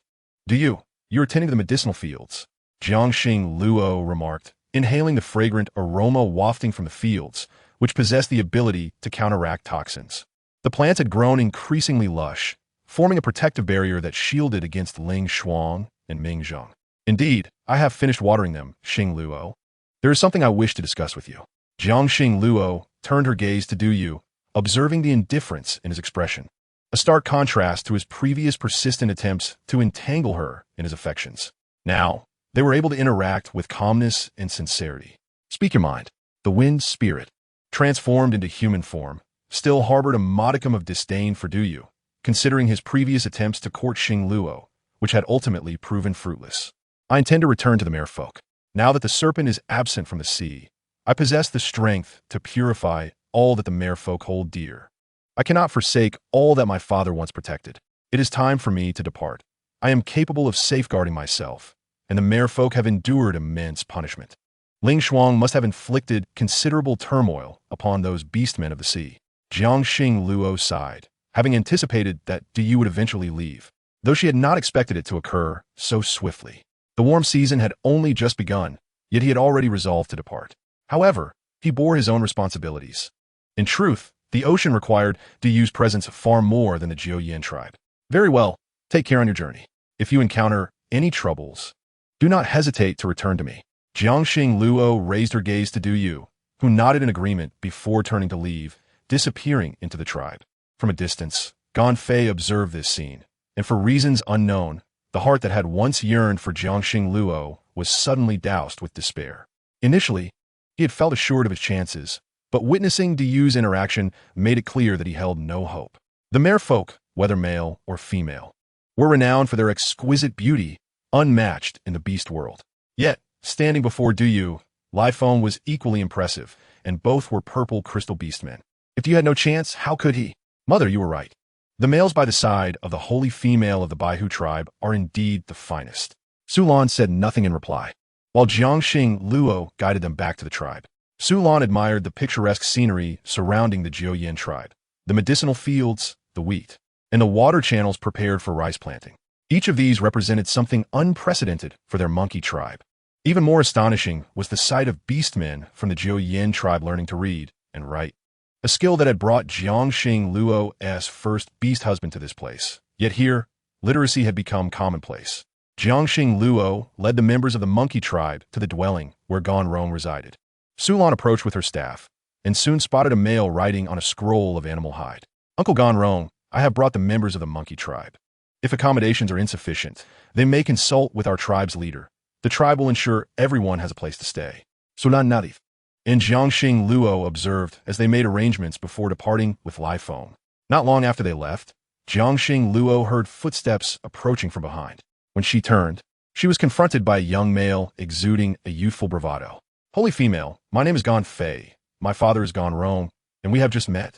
You're attending to the medicinal fields, Jiang Xing Luo remarked, inhaling the fragrant aroma wafting from the fields, which possessed the ability to counteract toxins. The plants had grown increasingly lush, forming a protective barrier that shielded against Ling Shuang and Ming Zheng. Indeed, I have finished watering them, Xing Luo. There is something I wish to discuss with you. Jiang Xing Luo turned her gaze to Du Yu, observing the indifference in his expression, a stark contrast to his previous persistent attempts to entangle her in his affections. Now, they were able to interact with calmness and sincerity. Speak your mind. The wind spirit, transformed into human form, still harbored a modicum of disdain for Du Yu, considering his previous attempts to court Xing Luo, which had ultimately proven fruitless. I intend to return to the merfolk. Now that the serpent is absent from the sea, I possess the strength to purify all that the merfolk hold dear. I cannot forsake all that my father once protected. It is time for me to depart. I am capable of safeguarding myself, and the merfolk have endured immense punishment. Ling Shuang must have inflicted considerable turmoil upon those beastmen of the sea. Jiang Xing Luo sighed, having anticipated that Du Yu would eventually leave, though she had not expected it to occur so swiftly. The warm season had only just begun, yet he had already resolved to depart. However, he bore his own responsibilities. In truth, the ocean required Du Yu's presence far more than the Jiu-Yin tribe. Very well, take care on your journey. If you encounter any troubles, do not hesitate to return to me. Jiang Xing Luo raised her gaze to Du Yu, who nodded in agreement before turning to leave, disappearing into the tribe. From a distance, Gan Fei observed this scene, and for reasons unknown, the heart that had once yearned for Jiang Xing Luo was suddenly doused with despair. Initially, he had felt assured of his chances, but witnessing Du Yu's interaction made it clear that he held no hope. The merfolk, whether male or female, were renowned for their exquisite beauty, unmatched in the beast world. Yet, standing before Du Yu, Lai Feng was equally impressive, and both were purple crystal beastmen. If Du Yu had no chance, how could he? Mother, you were right. The males by the side of the holy female of the Baihu tribe are indeed the finest. Su Lan said nothing in reply, while Jiang Xing Luo guided them back to the tribe. Su Lan admired the picturesque scenery surrounding the Jiu-Yin tribe, the medicinal fields, the wheat, and the water channels prepared for rice planting. Each of these represented something unprecedented for their monkey tribe. Even more astonishing was the sight of beastmen from the Jiu-Yin tribe learning to read and write, a skill that had brought Jiang Xing Luo's first beast husband to this place. Yet here, literacy had become commonplace. Jiang Xing Luo led the members of the monkey tribe to the dwelling where Gan Rong resided. Su Lan approached with her staff, and soon spotted a male writing on a scroll of animal hide. Uncle Gan Rong, I have brought the members of the monkey tribe. If accommodations are insufficient, they may consult with our tribe's leader. The tribe will ensure everyone has a place to stay. Sulan Nadif. And Jiang Xing Luo observed as they made arrangements before departing with Lai Feng. Not long after they left, Jiang Xing Luo heard footsteps approaching from behind. When she turned, she was confronted by a young male exuding a youthful bravado. Holy female, my name is Gan Fei. My father is Gan Rong, and we have just met.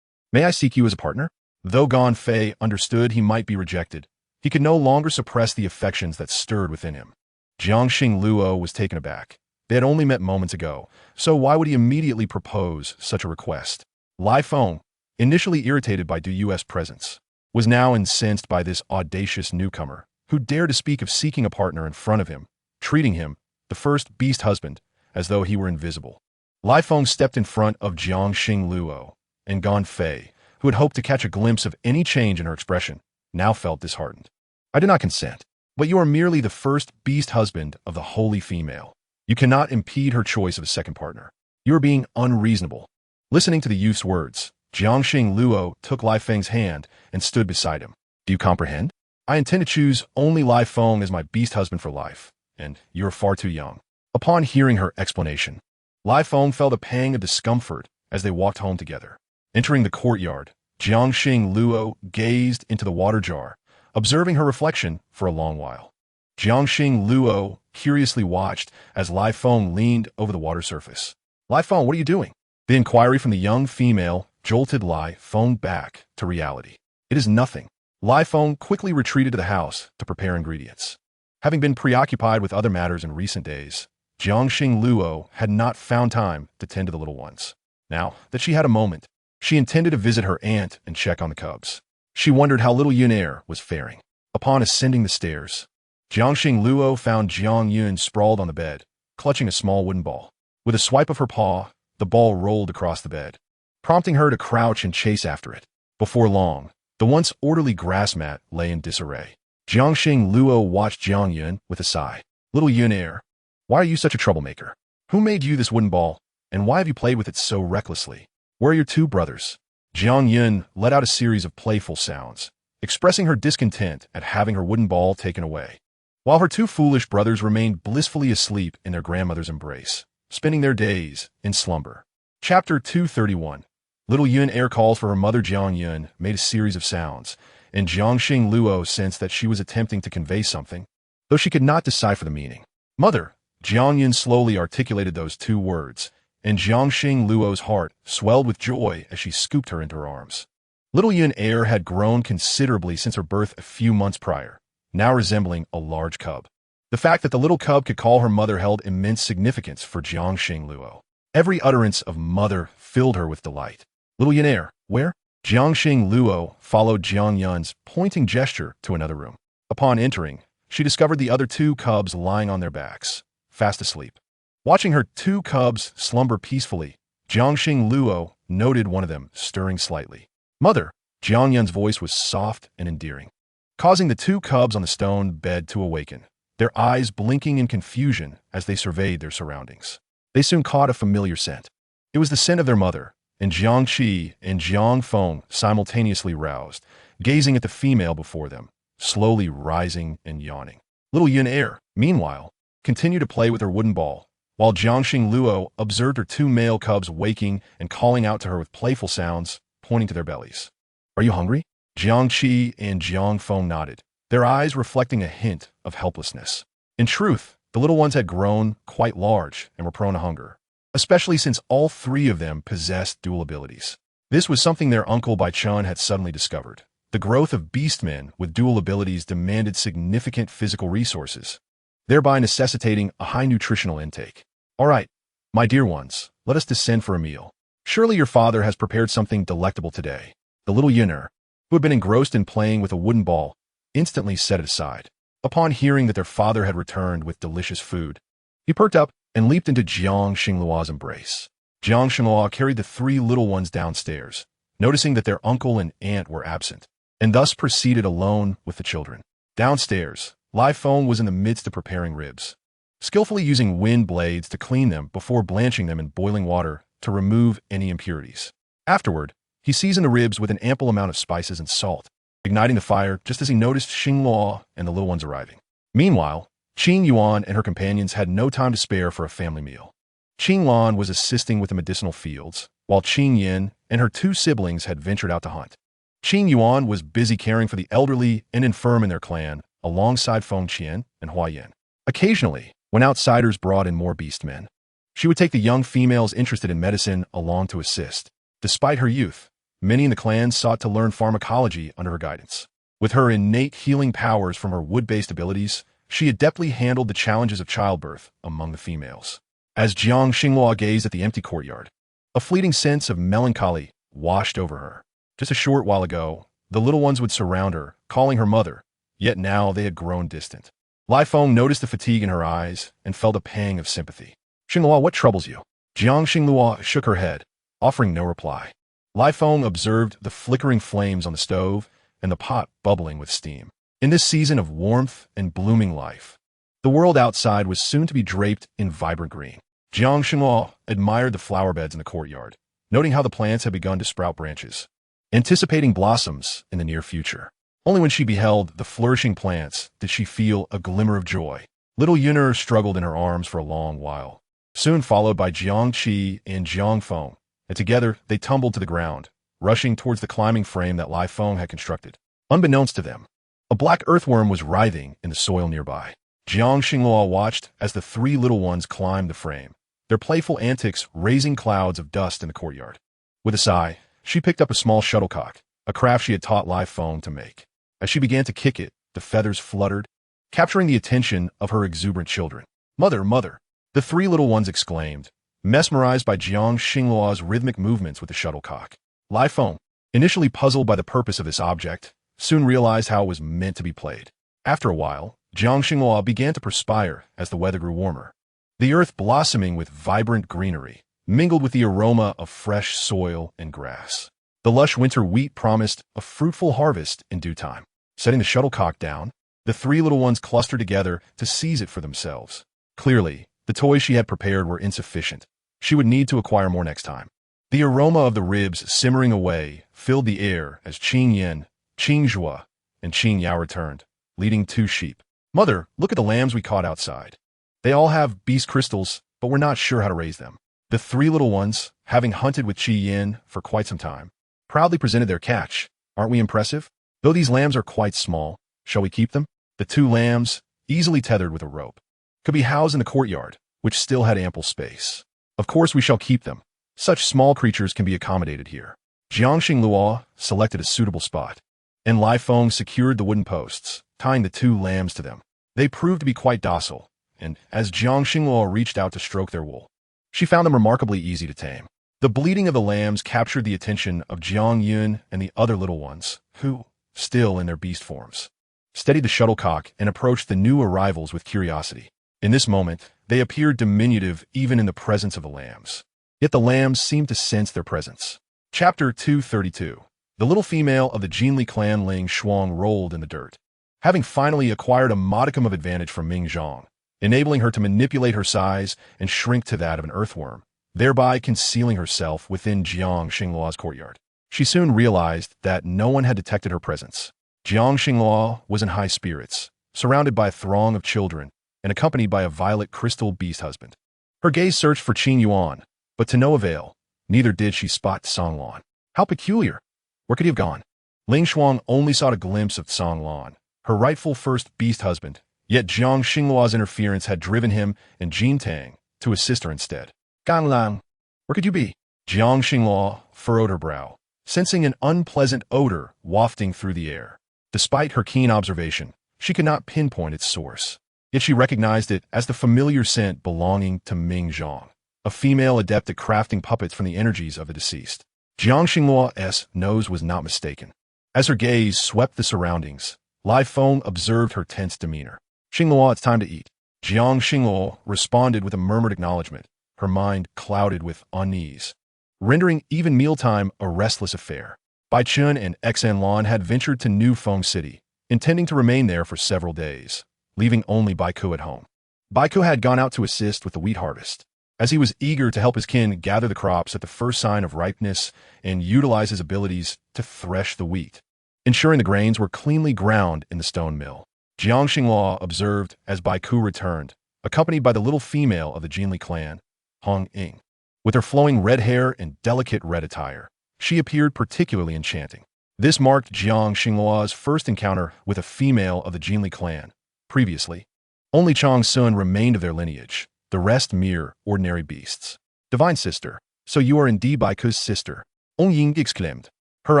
May I seek you as a partner? Though Gan Fei understood he might be rejected, he could no longer suppress the affections that stirred within him. Jiang Xing Luo was taken aback. They had only met moments ago, so why would he immediately propose such a request? Lai Feng, initially irritated by Du Yu's presence, was now incensed by this audacious newcomer, who dared to speak of seeking a partner in front of him, treating him, the the first beast husband, as though he were invisible. Lai Feng stepped in front of Jiang Xing Luo, and Gan Fei, who had hoped to catch a glimpse of any change in her expression, now felt disheartened. I did not consent, but you are merely the first beast husband of the holy female. You cannot impede her choice of a second partner. You are being unreasonable. Listening to the youth's words, Jiang Xing Luo took Lai Feng's hand and stood beside him. Do you comprehend? I intend to choose only Lai Feng as my beast husband for life, and you are far too young. Upon hearing her explanation, Lai Feng felt a pang of discomfort as they walked home together. Entering the courtyard, Jiang Xing Luo gazed into the water jar, observing her reflection for a long while. Jiang Xing Luo curiously watched as Lai Feng leaned over the water surface. Lai Feng, what are you doing? The inquiry from the young female jolted Lai Feng back to reality. It is nothing. Lai Feng quickly retreated to the house to prepare ingredients. Having been preoccupied with other matters in recent days, Jiang Xing Luo had not found time to tend to the little ones. Now that she had a moment, she intended to visit her aunt and check on the cubs. She wondered how little Yun was faring. Upon ascending the stairs, Jiang Xing Luo found Jiang Yun sprawled on the bed, clutching a small wooden ball. With a swipe of her paw, the ball rolled across the bed, prompting her to crouch and chase after it. Before long, the once orderly grass mat lay in disarray. Jiang Xing Luo watched Jiang Yun with a sigh. Little Yun, why are you such a troublemaker? Who made you this wooden ball, and why have you played with it so recklessly? Where are your two brothers? Jiang Yun let out a series of playful sounds, expressing her discontent at having her wooden ball taken away, while her two foolish brothers remained blissfully asleep in their grandmother's embrace, spending their days in slumber. Chapter 231. Little Yun calls for her mother. Jiang Yun made a series of sounds, and Jiang Xing Luo sensed that she was attempting to convey something, though she could not decipher the meaning. Mother, Jiang Yun slowly articulated those two words, and Jiang Xing Luo's heart swelled with joy as she scooped her into her arms. Little Yun had grown considerably since her birth a few months prior, now resembling a large cub. The fact that the little cub could call her mother held immense significance for Jiang Xing Luo. Every utterance of mother filled her with delight. Little Yun, where? Jiang Xing Luo followed Jiang Yun's pointing gesture to another room. Upon entering, she discovered the other two cubs lying on their backs, fast asleep. Watching her two cubs slumber peacefully, Jiang Xing Luo noted one of them stirring slightly. Mother, Jiang Yun's voice was soft and endearing, causing the two cubs on the stone bed to awaken, their eyes blinking in confusion as they surveyed their surroundings. They soon caught a familiar scent. It was the scent of their mother, and Jiang Qi and Jiang Feng simultaneously roused, gazing at the female before them, slowly rising and yawning. Little Yun, meanwhile, continued to play with her wooden ball, while Jiang Xing Luo observed her two male cubs waking and calling out to her with playful sounds, pointing to their bellies. Are you hungry? Jiang Qi and Jiang Feng nodded, their eyes reflecting a hint of helplessness. In truth, the little ones had grown quite large and were prone to hunger, especially since all three of them possessed dual abilities. This was something their uncle Bai Chun had suddenly discovered. The growth of beastmen with dual abilities demanded significant physical resources, thereby necessitating a high nutritional intake. All right, my dear ones, let us descend for a meal. Surely your father has prepared something delectable today. The little Yun, who had been engrossed in playing with a wooden ball, instantly set it aside. Upon hearing that their father had returned with delicious food, he perked up and leaped into Jiang Xingluo's embrace. Jiang Xingluo carried the three little ones downstairs, noticing that their uncle and aunt were absent, and thus proceeded alone with the children. Downstairs, Lai Feng was in the midst of preparing ribs, skillfully using wind blades to clean them before blanching them in boiling water to remove any impurities. Afterward, he seasoned the ribs with an ample amount of spices and salt, igniting the fire just as he noticed Xingluo and the little ones arriving. Meanwhile, Qing Yuan and her companions had no time to spare for a family meal. Qing Lan was assisting with the medicinal fields, while Qing Yin and her two siblings had ventured out to hunt. Qing Yuan was busy caring for the elderly and infirm in their clan, alongside Feng Qian and Hua Yin. Occasionally, when outsiders brought in more beastmen, she would take the young females interested in medicine along to assist. Despite her youth, many in the clan sought to learn pharmacology under her guidance. With her innate healing powers from her wood-based abilities, she adeptly handled the challenges of childbirth among the females. As Jiang Xingluo gazed at the empty courtyard, a fleeting sense of melancholy washed over her. Just a short while ago, the little ones would surround her, calling her mother, yet now they had grown distant. Lai Feng noticed the fatigue in her eyes and felt a pang of sympathy. Xinghua, what troubles you? Jiang Xinghua shook her head, offering no reply. Lai Feng observed the flickering flames on the stove and the pot bubbling with steam. In this season of warmth and blooming life, the world outside was soon to be draped in vibrant green. Jiang Xinghua admired the flower beds in the courtyard, noting how the plants had begun to sprout branches, anticipating blossoms in the near future. Only when she beheld the flourishing plants did she feel a glimmer of joy. Little Yuner struggled in her arms for a long while, soon followed by Jiang Qi and Jiang Feng, and together they tumbled to the ground, rushing towards the climbing frame that Lai Feng had constructed. Unbeknownst to them, a black earthworm was writhing in the soil nearby. Jiang Xinghua watched as the three little ones climbed the frame, their playful antics raising clouds of dust in the courtyard. With a sigh, she picked up a small shuttlecock, a craft she had taught Lai Feng to make. As she began to kick it, the feathers fluttered, capturing the attention of her exuberant children. Mother, mother! The three little ones exclaimed, mesmerized by Jiang Xinghua's rhythmic movements with the shuttlecock. Lai Feng, initially puzzled by the purpose of this object, soon realized how it was meant to be played. After a while, Jiang Xinghua began to perspire as the weather grew warmer. The earth blossoming with vibrant greenery, mingled with the aroma of fresh soil and grass. The lush winter wheat promised a fruitful harvest in due time. Setting the shuttlecock down, the three little ones clustered together to seize it for themselves. Clearly, the toys she had prepared were insufficient. She would need to acquire more next time. The aroma of the ribs simmering away filled the air as Qing Yin, Qing Zhua, and Qing Yao returned, leading 2 sheep. Mother, look at the lambs we caught outside. They all have beast crystals, but we're not sure how to raise them. The 3 little ones, having hunted with Qi Yin for quite some time, proudly presented their catch. Aren't we impressive? Though these lambs are quite small, shall we keep them? The 2 lambs, easily tethered with a rope, could be housed in the courtyard, which still had ample space. Of course we shall keep them. Such small creatures can be accommodated here. Jiang Xinghua selected a suitable spot, and Lai Feng secured the wooden posts, tying the 2 lambs to them. They proved to be quite docile, and as Jiang Xinghua reached out to stroke their wool, she found them remarkably easy to tame. The bleating of the lambs captured the attention of Jiang Yun and the other little ones, who, still in their beast forms, steadied the shuttlecock and approached the new arrivals with curiosity. In this moment, they appeared diminutive even in the presence of the lambs. Yet the lambs seemed to sense their presence. Chapter 232. The little female of the Jinli clan Ling Shuang rolled in the dirt, having finally acquired a modicum of advantage from Ming Zhang, enabling her to manipulate her size and shrink to that of an earthworm, thereby concealing herself within Jiang Xinghua's courtyard. She soon realized that no one had detected her presence. Jiang Xinghua was in high spirits, surrounded by a throng of children and accompanied by a violet crystal beast husband. Her gaze searched for Qing Yuan, but to no avail. Neither did she spot Song Lan. How peculiar! Where could he have gone? Ling Shuang only sought a glimpse of Song Lan, her rightful first beast husband, yet Jiang Xinghua's interference had driven him and Jin Tang to assist her instead. Gan Lang, where could you be? Jiang Xinghua furrowed her brow, sensing an unpleasant odor wafting through the air. Despite her keen observation, she could not pinpoint its source. Yet she recognized it as the familiar scent belonging to Ming Zhang, a female adept at crafting puppets from the energies of the deceased. Jiang Xinghua's nose was not mistaken. As her gaze swept the surroundings, Lai Feng observed her tense demeanor. Xinghua, it's time to eat. Jiang Xinghua responded with a murmured acknowledgement, her mind clouded with unease, rendering even mealtime a restless affair. Bai Chun and Xan Lan had ventured to New Feng City, intending to remain there for several days, leaving only Baiku at home. Baiku had gone out to assist with the wheat harvest, as he was eager to help his kin gather the crops at the first sign of ripeness and utilize his abilities to thresh the wheat, ensuring the grains were cleanly ground in the stone mill. Jiang Xinghua observed as Baiku returned, accompanied by the little female of the Jinli clan, Hong Ying. With her flowing red hair and delicate red attire, she appeared particularly enchanting. This marked Jiang Xinghua's first encounter with a female of the Jinli clan. Previously, only Chang Sun remained of their lineage, the rest mere ordinary beasts. Divine sister, so you are indeed Baiku's sister, Ong Ying exclaimed, her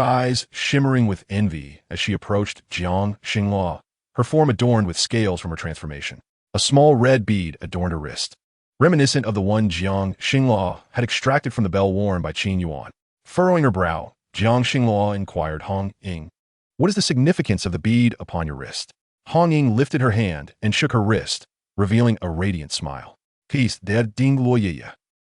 eyes shimmering with envy as she approached Jiang Xinghua, her form adorned with scales from her transformation. A small red bead adorned her wrist, reminiscent of the one Jiang Xinghua had extracted from the bell worn by Qin Yuan. Furrowing her brow, Jiang Xinghua inquired Hong Ying, what is the significance of the bead upon your wrist? Hong Ying lifted her hand and shook her wrist, revealing a radiant smile. Peace, der Ding Luoye,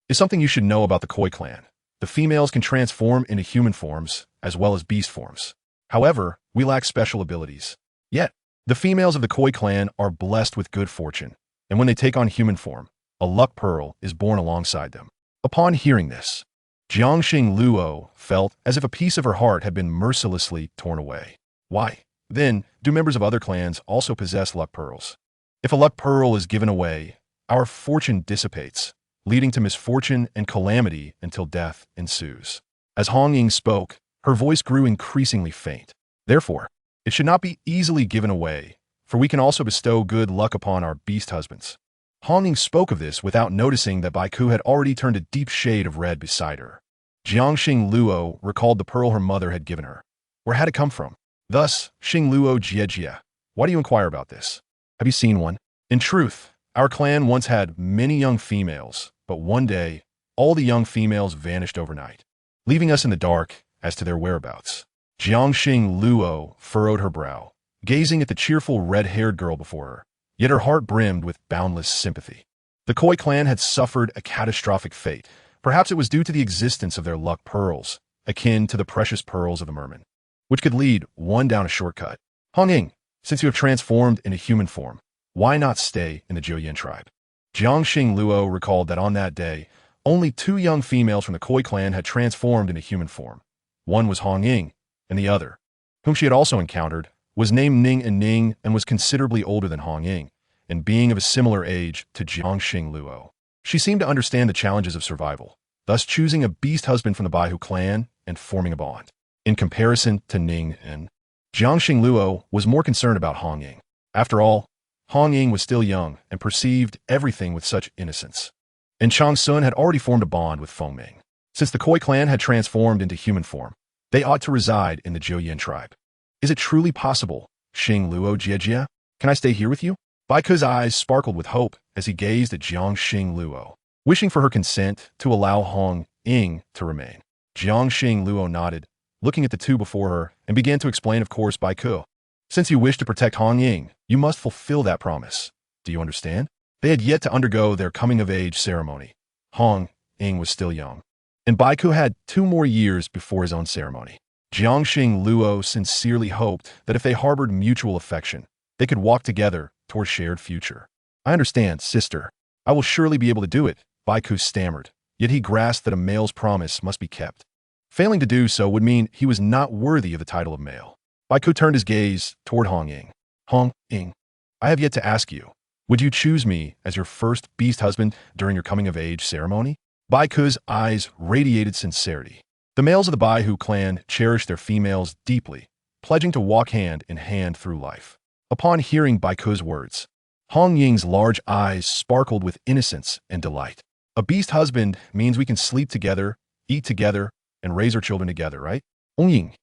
is something you should know about the Koi clan. The females can transform into human forms as well as beast forms. However, we lack special abilities. Yet, the females of the Koi clan are blessed with good fortune, and when they take on human form, a luck pearl is born alongside them. Upon hearing this, Jiangxing Luo felt as if a piece of her heart had been mercilessly torn away. Why, then, do members of other clans also possess luck pearls? If a luck pearl is given away, our fortune dissipates, leading to misfortune and calamity until death ensues. As Hong Ying spoke, her voice grew increasingly faint. Therefore, it should not be easily given away, for we can also bestow good luck upon our beast husbands. Hong Ying spoke of this without noticing that Baiku had already turned a deep shade of red beside her. Jiangxing Luo recalled the pearl her mother had given her. Where had it come from? Thus, Xing Luo Jiejie, why do you inquire about this? Have you seen one? In truth, our clan once had many young females, but one day, all the young females vanished overnight, leaving us in the dark as to their whereabouts. Jiangxing Luo furrowed her brow, gazing at the cheerful red-haired girl before her, yet her heart brimmed with boundless sympathy. The Koi clan had suffered a catastrophic fate. Perhaps it was due to the existence of their luck pearls, akin to the precious pearls of the merman, which could lead one down a shortcut. Hong Ying, since you have transformed into human form, why not stay in the Jiuyan tribe? Jiangxing Luo recalled that on that day, only 2 young females from the Koi clan had transformed into human form. One was Hong Ying, and the other, whom she had also encountered, was named Ning and was considerably older than Hong Ying, and being of a similar age to Jiangxing Luo. She seemed to understand the challenges of survival, thus choosing a beast husband from the Baihu clan and forming a bond. In comparison to Ning and Jiangxing Luo was more concerned about Hong Ying. After all, Hong Ying was still young and perceived everything with such innocence. And Chang Sun had already formed a bond with Feng Ming. Since the Koi clan had transformed into human form, they ought to reside in the Jiuyan tribe. Is it truly possible, Xing Luo Jiejie? Can I stay here with you? Baiku's eyes sparkled with hope as he gazed at Jiangxing Luo, wishing for her consent to allow Hong Ying to remain. Jiangxing Luo nodded, looking at the two before her, and began to explain, of course, Baiku. Since you wish to protect Hong Ying, you must fulfill that promise. Do you understand? They had yet to undergo their coming-of-age ceremony. Hong Ying was still young, and Baiku had 2 more years before his own ceremony. Jiangxing Luo sincerely hoped that if they harbored mutual affection, they could walk together toward a shared future. I understand, sister. I will surely be able to do it, Baiku stammered, yet he grasped that a male's promise must be kept. Failing to do so would mean he was not worthy of the title of male. Baiku turned his gaze toward Hong Ying. Hong Ying, I have yet to ask you, would you choose me as your first beast husband during your coming-of-age ceremony? Baiku's eyes radiated sincerity. The males of the Baihu clan cherished their females deeply, pledging to walk hand in hand through life. Upon hearing Baiku's words, Hong Ying's large eyes sparkled with innocence and delight. A beast husband means we can sleep together, eat together, and raise our children together, right? Hong Ying,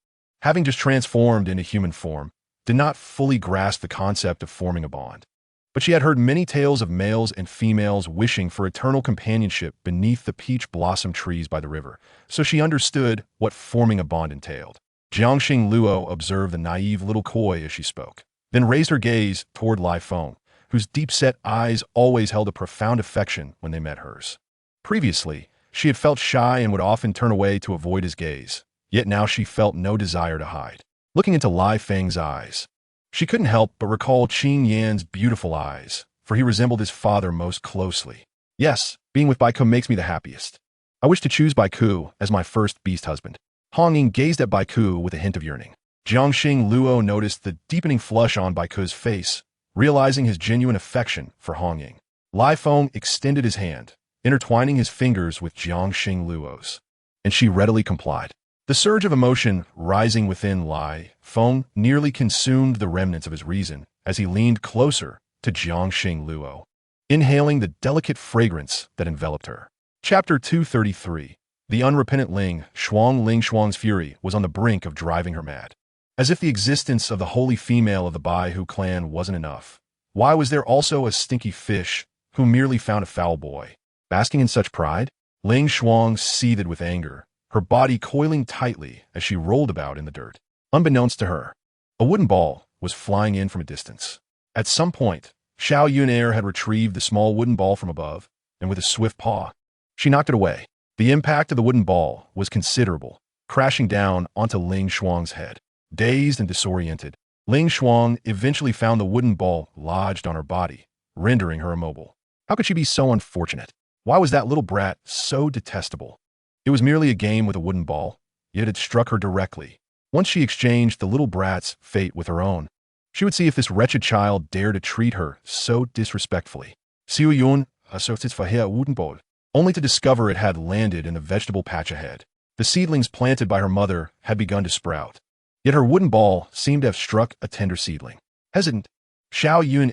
having just transformed into human form, did not fully grasp the concept of forming a bond. But she had heard many tales of males and females wishing for eternal companionship beneath the peach blossom trees by the river, so she understood what forming a bond entailed. Jiangxing Luo observed the naive little Koi as she spoke, then raised her gaze toward Lai Feng, whose deep-set eyes always held a profound affection when they met hers. Previously, she had felt shy and would often turn away to avoid his gaze, yet now she felt no desire to hide. Looking into Lai Feng's eyes, she couldn't help but recall Qin Yan's beautiful eyes, for he resembled his father most closely. Yes, being with Baiku makes me the happiest. I wish to choose Baiku as my first beast husband. Hong Ying gazed at Baiku with a hint of yearning. Jiangxing Luo noticed the deepening flush on Baiku's face, realizing his genuine affection for Hong Ying. Lai Feng extended his hand, intertwining his fingers with Jiangxing Luo's, and she readily complied. The surge of emotion rising within Lai Feng nearly consumed the remnants of his reason as he leaned closer to Jiangxing Luo, inhaling the delicate fragrance that enveloped her. Chapter 233. The unrepentant Ling Shuang's fury was on the brink of driving her mad. As if the existence of the holy female of the Baihu clan wasn't enough, why was there also a stinky fish who merely found a foul boy? Basking in such pride, Ling Shuang seethed with anger, her body coiling tightly as she rolled about in the dirt. Unbeknownst to her, a wooden ball was flying in from a distance. At some point, Xiao Yunair had retrieved the small wooden ball from above, and with a swift paw, she knocked it away. The impact of the wooden ball was considerable, crashing down onto Ling Shuang's head. Dazed and disoriented, Ling Shuang eventually found the wooden ball lodged on her body, rendering her immobile. How could she be so unfortunate? Why was that little brat so detestable? It was merely a game with a wooden ball, yet it struck her directly. Once she exchanged the little brat's fate with her own, she would see if this wretched child dared to treat her so disrespectfully. Xiu Yun asserted for her wooden ball, only to discover it had landed in the vegetable patch ahead. The seedlings planted by her mother had begun to sprout, yet her wooden ball seemed to have struck a tender seedling. Hesitant, Xiao Yun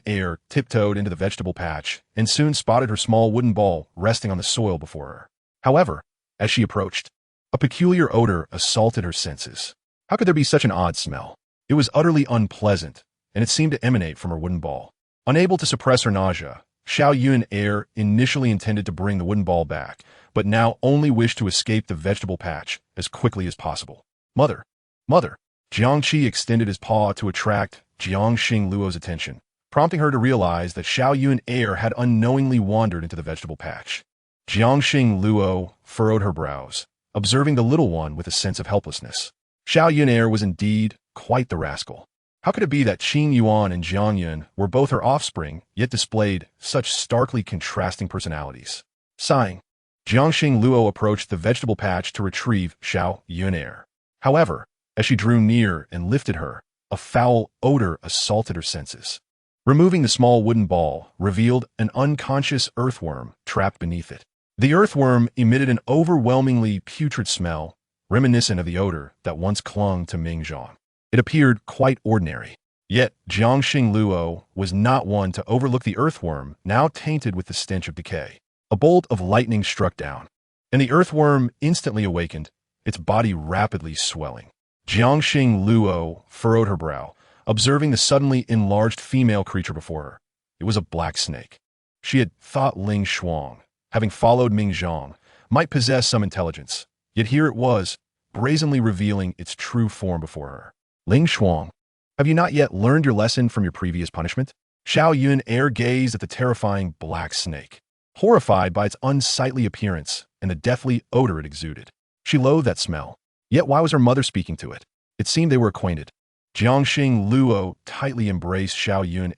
tiptoed into the vegetable patch and soon spotted her small wooden ball resting on the soil before her. However, as she approached, a peculiar odor assaulted her senses. How could there be such an odd smell? It was utterly unpleasant, and it seemed to emanate from her wooden ball. Unable to suppress her nausea, Xiao Yun initially intended to bring the wooden ball back, but now only wished to escape the vegetable patch as quickly as possible. Mother! Mother! Jiangqi extended his paw to attract Jiangxing Luo's attention, prompting her to realize that Xiao Yun had unknowingly wandered into the vegetable patch. Jiangxing Luo furrowed her brows, observing the little one with a sense of helplessness. Xiao Yun was indeed quite the rascal. How could it be that Qing Yuan and Jiang Yun were both her offspring, yet displayed such starkly contrasting personalities? Sighing, Jiangxing Luo approached the vegetable patch to retrieve Xiao Yun. However, as she drew near and lifted her, a foul odor assaulted her senses. Removing the small wooden ball revealed an unconscious earthworm trapped beneath it. The earthworm emitted an overwhelmingly putrid smell, reminiscent of the odor that once clung to Ming Zhang. It appeared quite ordinary. Yet Jiangxing Luo was not one to overlook the earthworm, now tainted with the stench of decay. A bolt of lightning struck down, and the earthworm instantly awakened, its body rapidly swelling. Jiangxing Luo furrowed her brow, observing the suddenly enlarged female creature before her. It was a black snake. She had thought Ling Shuang, having followed Ming Zhang, might possess some intelligence, yet here it was, brazenly revealing its true form before her. Ling Shuang, have you not yet learned your lesson from your previous punishment? Xiao Yun gazed at the terrifying black snake, horrified by its unsightly appearance and the deathly odor it exuded. She loathed that smell, yet why was her mother speaking to it? It seemed they were acquainted. Jiangxing Luo tightly embraced Xiao Yun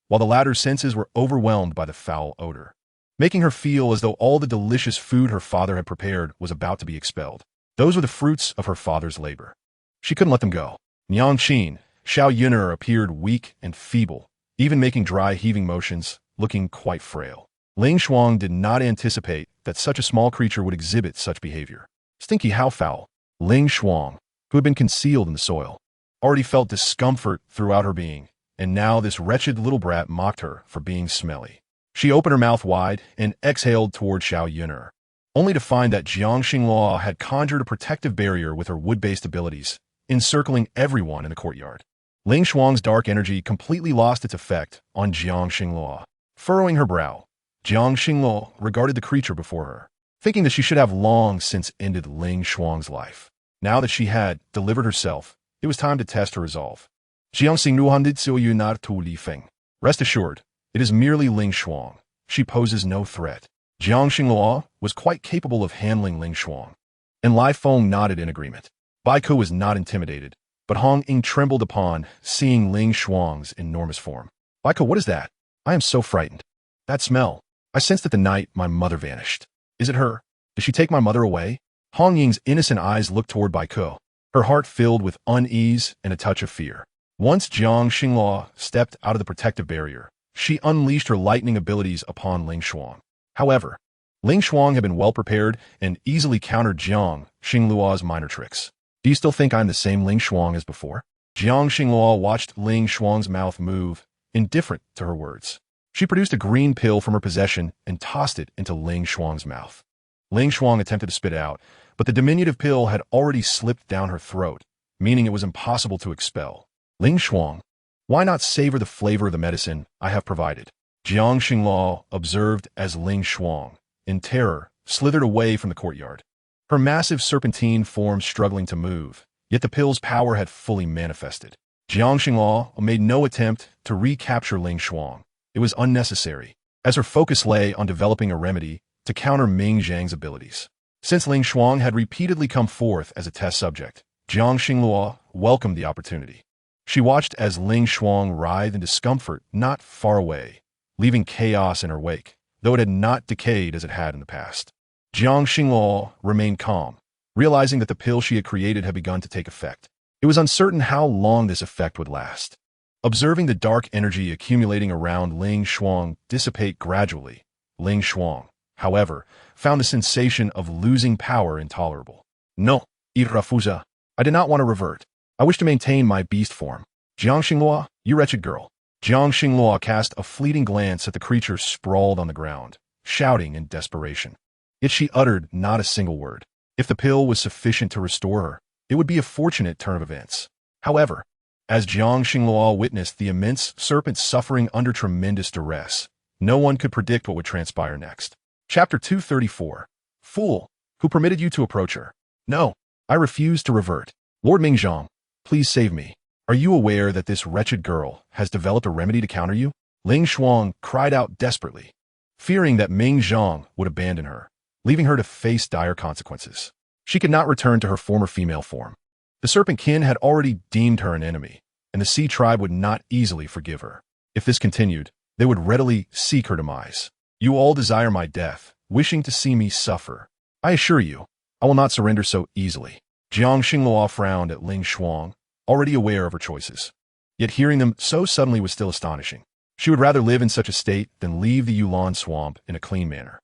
while the latter's senses were overwhelmed by the foul odor, making her feel as though all the delicious food her father had prepared was about to be expelled. Those were the fruits of her father's labor. She couldn't let them go. Niangqin, Xiao Yun appeared weak and feeble, even making dry heaving motions, looking quite frail. Ling Shuang did not anticipate that such a small creature would exhibit such behavior. Stinky, how foul. Ling Shuang, who had been concealed in the soil, already felt discomfort throughout her being, and now this wretched little brat mocked her for being smelly. She opened her mouth wide and exhaled toward Xiao Yun, only to find that Jiangxing Luo had conjured a protective barrier with her wood-based abilities, encircling everyone in the courtyard. Ling Shuang's dark energy completely lost its effect on Jiangxing Luo. Furrowing her brow, Jiangxing Luo regarded the creature before her, thinking that she should have long since ended Ling Shuang's life. Now that she had delivered herself, it was time to test her resolve. Jiangxing Luo did so you not to Li Feng. Rest assured, it is merely Ling Shuang. She poses no threat. Jiangxing Luo was quite capable of handling Ling Shuang, and Lai Feng nodded in agreement. Bai Ke was not intimidated, but Hong Ying trembled upon seeing Ling Shuang's enormous form. Bai Ke, what is that? I am so frightened. That smell. I sensed that the night my mother vanished. Is it her? Did she take my mother away? Hong Ying's innocent eyes looked toward Bai Ke, her heart filled with unease and a touch of fear. Once Jiangxing Luo stepped out of the protective barrier, she unleashed her lightning abilities upon Ling Shuang. However, Ling Shuang had been well prepared and easily countered Jiangxing Luo's minor tricks. Do you still think I'm the same Ling Shuang as before? Jiangxing Luo watched Ling Shuang's mouth move, indifferent to her words. She produced a green pill from her possession and tossed it into Ling Shuang's mouth. Ling Shuang attempted to spit it out, but the diminutive pill had already slipped down her throat, meaning it was impossible to expel. Ling Shuang, why not savor the flavor of the medicine I have provided? Jiangxing Luo observed as Ling Shuang, in terror, slithered away from the courtyard. Her massive serpentine form struggling to move, yet the pill's power had fully manifested. Jiang Xinghua made no attempt to recapture Ling Shuang. It was unnecessary, as her focus lay on developing a remedy to counter Ming Zhang's abilities. Since Ling Shuang had repeatedly come forth as a test subject, Jiang Xinghua welcomed the opportunity. She watched as Ling Shuang writhed in discomfort not far away, leaving chaos in her wake, though it had not decayed as it had in the past. Jiang Xinghua remained calm, realizing that the pill she had created had begun to take effect. It was uncertain how long this effect would last. Observing the dark energy accumulating around Ling Shuang dissipate gradually, Ling Shuang, however, found the sensation of losing power intolerable. No, Irafuza. I did not want to revert. I wish to maintain my beast form. Jiang Xinghua, you wretched girl. Jiang Xinghua cast a fleeting glance at the creature sprawled on the ground, shouting in desperation. Yet she uttered not a single word. If the pill was sufficient to restore her, it would be a fortunate turn of events. However, as Jiang Xinghua witnessed the immense serpent suffering under tremendous duress, no one could predict what would transpire next. Chapter 234. Fool, who permitted you to approach her? No, I refuse to revert. Lord Mingzhang, please save me. Are you aware that this wretched girl has developed a remedy to counter you? Ling Shuang cried out desperately, fearing that Ming Zhang would abandon her, leaving her to face dire consequences. She could not return to her former female form. The serpent kin had already deemed her an enemy, and the sea tribe would not easily forgive her. If this continued, they would readily seek her demise. You all desire my death, wishing to see me suffer. I assure you, I will not surrender so easily. Jiang Xinghua frowned at Ling Shuang, already aware of her choices. Yet hearing them so suddenly was still astonishing. She would rather live in such a state than leave the Yulan swamp in a clean manner.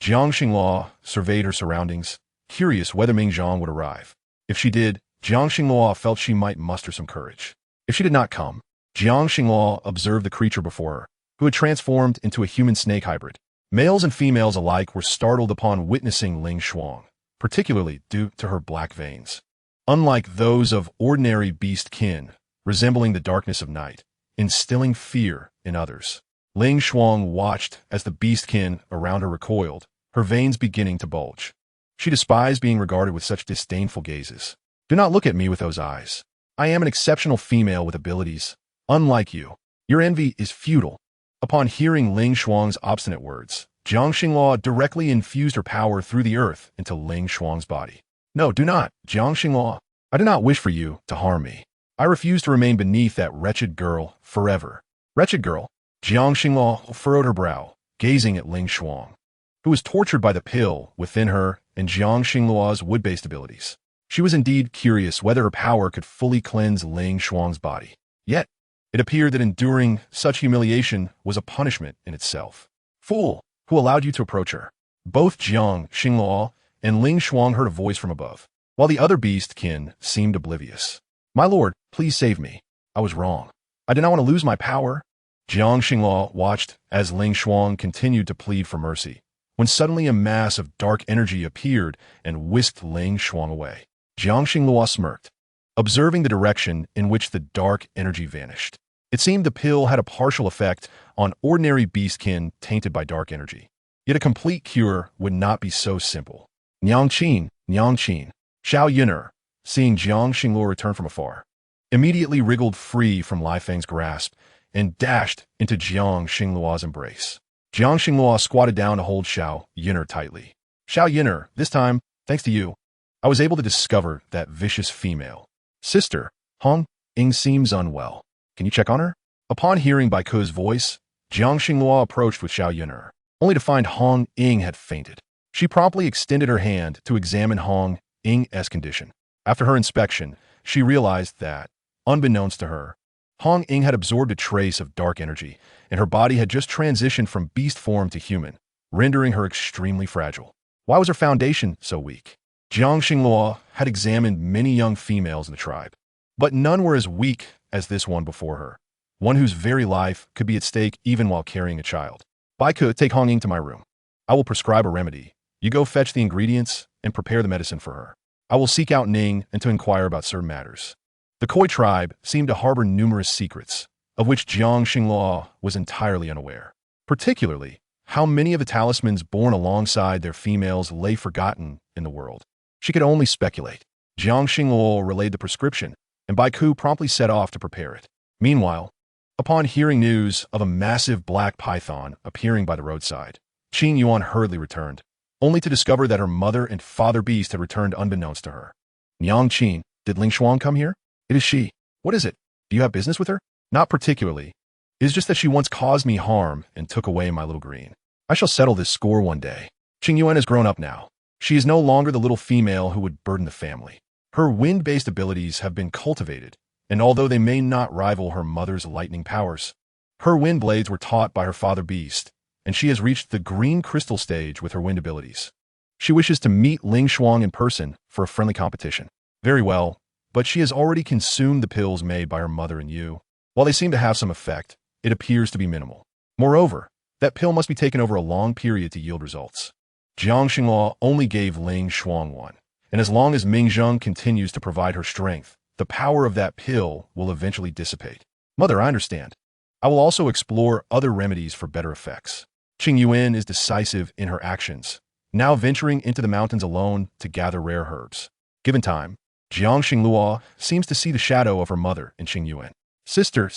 Jiang Xinghua surveyed her surroundings, curious whether Ming Zhang would arrive. If she did, Jiang Xinghua felt she might muster some courage. If she did not come, Jiang Xinghua observed the creature before her, who had transformed into a human-snake hybrid. Males and females alike were startled upon witnessing Ling Shuang, particularly due to her black veins. Unlike those of ordinary beast kin, resembling the darkness of night, instilling fear in others. Ling Shuang watched as the beast kin around her recoiled, her veins beginning to bulge. She despised being regarded with such disdainful gazes. Do not look at me with those eyes. I am an exceptional female with abilities, unlike you. Your envy is futile. Upon hearing Ling Shuang's obstinate words, Jiang Xinghua directly infused her power through the earth into Ling Shuang's body. No, do not, Jiang Xinghua. I do not wish for you to harm me. I refuse to remain beneath that wretched girl forever. Wretched girl? Jiang Xinghua furrowed her brow, gazing at Ling Shuang, who was tortured by the pill within her and Jiang Xinghua's wood-based abilities. She was indeed curious whether her power could fully cleanse Ling Shuang's body. Yet, it appeared that enduring such humiliation was a punishment in itself. Fool, who allowed you to approach her? Both Jiang Xinghua and Ling Shuang heard a voice from above, while the other beast kin seemed oblivious. My lord, please save me. I was wrong. I did not want to lose my power. Jiang Xinghua watched as Ling Shuang continued to plead for mercy, when suddenly a mass of dark energy appeared and whisked Ling Shuang away. Jiang Xinghua smirked, observing the direction in which the dark energy vanished. It seemed the pill had a partial effect on ordinary beastkin tainted by dark energy. Yet a complete cure would not be so simple. Nyangqin, Xiao Yin'er, seeing Jiang Xinghua return from afar, immediately wriggled free from Lai Feng's grasp and dashed into Jiang Xinghua's embrace. Jiang Xinghua squatted down to hold Xiao Yin'er tightly. Xiao Yin'er, this time, thanks to you, I was able to discover that vicious female. Sister, Hong Ying seems unwell. Can you check on her? Upon hearing Bai Ke's voice, Jiang Xinghua approached with Xiao Yin'er, only to find Hong Ying had fainted. She promptly extended her hand to examine Hong Ying's condition. After her inspection, she realized that, unbeknownst to her, Hong Ying had absorbed a trace of dark energy, and her body had just transitioned from beast form to human, rendering her extremely fragile. Why was her foundation so weak? Jiang Xinghua had examined many young females in the tribe, but none were as weak as this one before her, one whose very life could be at stake even while carrying a child. Bai Ke, take Hong Ying to my room. I will prescribe a remedy. You go fetch the ingredients and prepare the medicine for her. I will seek out Ning and to inquire about certain matters. The Khoi tribe seemed to harbor numerous secrets, of which Jiang Xinghua was entirely unaware. Particularly, how many of the talismans born alongside their females lay forgotten in the world. She could only speculate. Jiang Xinghua relayed the prescription, and Baiku promptly set off to prepare it. Meanwhile, upon hearing news of a massive black python appearing by the roadside, Qing Yuan hurriedly returned, only to discover that her mother and father beast had returned unbeknownst to her. Nyang Qin, did Ling Shuang come here? It is she. What is it? Do you have business with her? Not particularly. It is just that she once caused me harm and took away my little green. I shall settle this score one day. Qing Yuan has grown up now. She is no longer the little female who would burden the family. Her wind-based abilities have been cultivated, and although they may not rival her mother's lightning powers, her wind blades were taught by her father beast, and she has reached the green crystal stage with her wind abilities. She wishes to meet Ling Shuang in person for a friendly competition. Very well, but she has already consumed the pills made by her mother and you. While they seem to have some effect, it appears to be minimal. Moreover, that pill must be taken over a long period to yield results. Jiang Xinghua only gave Ling Shuang one, and as long as Ming Zheng continues to provide her strength, the power of that pill will eventually dissipate. Mother, I understand. I will also explore other remedies for better effects. Qing Yuan is decisive in her actions, now venturing into the mountains alone to gather rare herbs. Given time, Jiang Xinglua seems to see the shadow of her mother in Qing Yuan. Sister.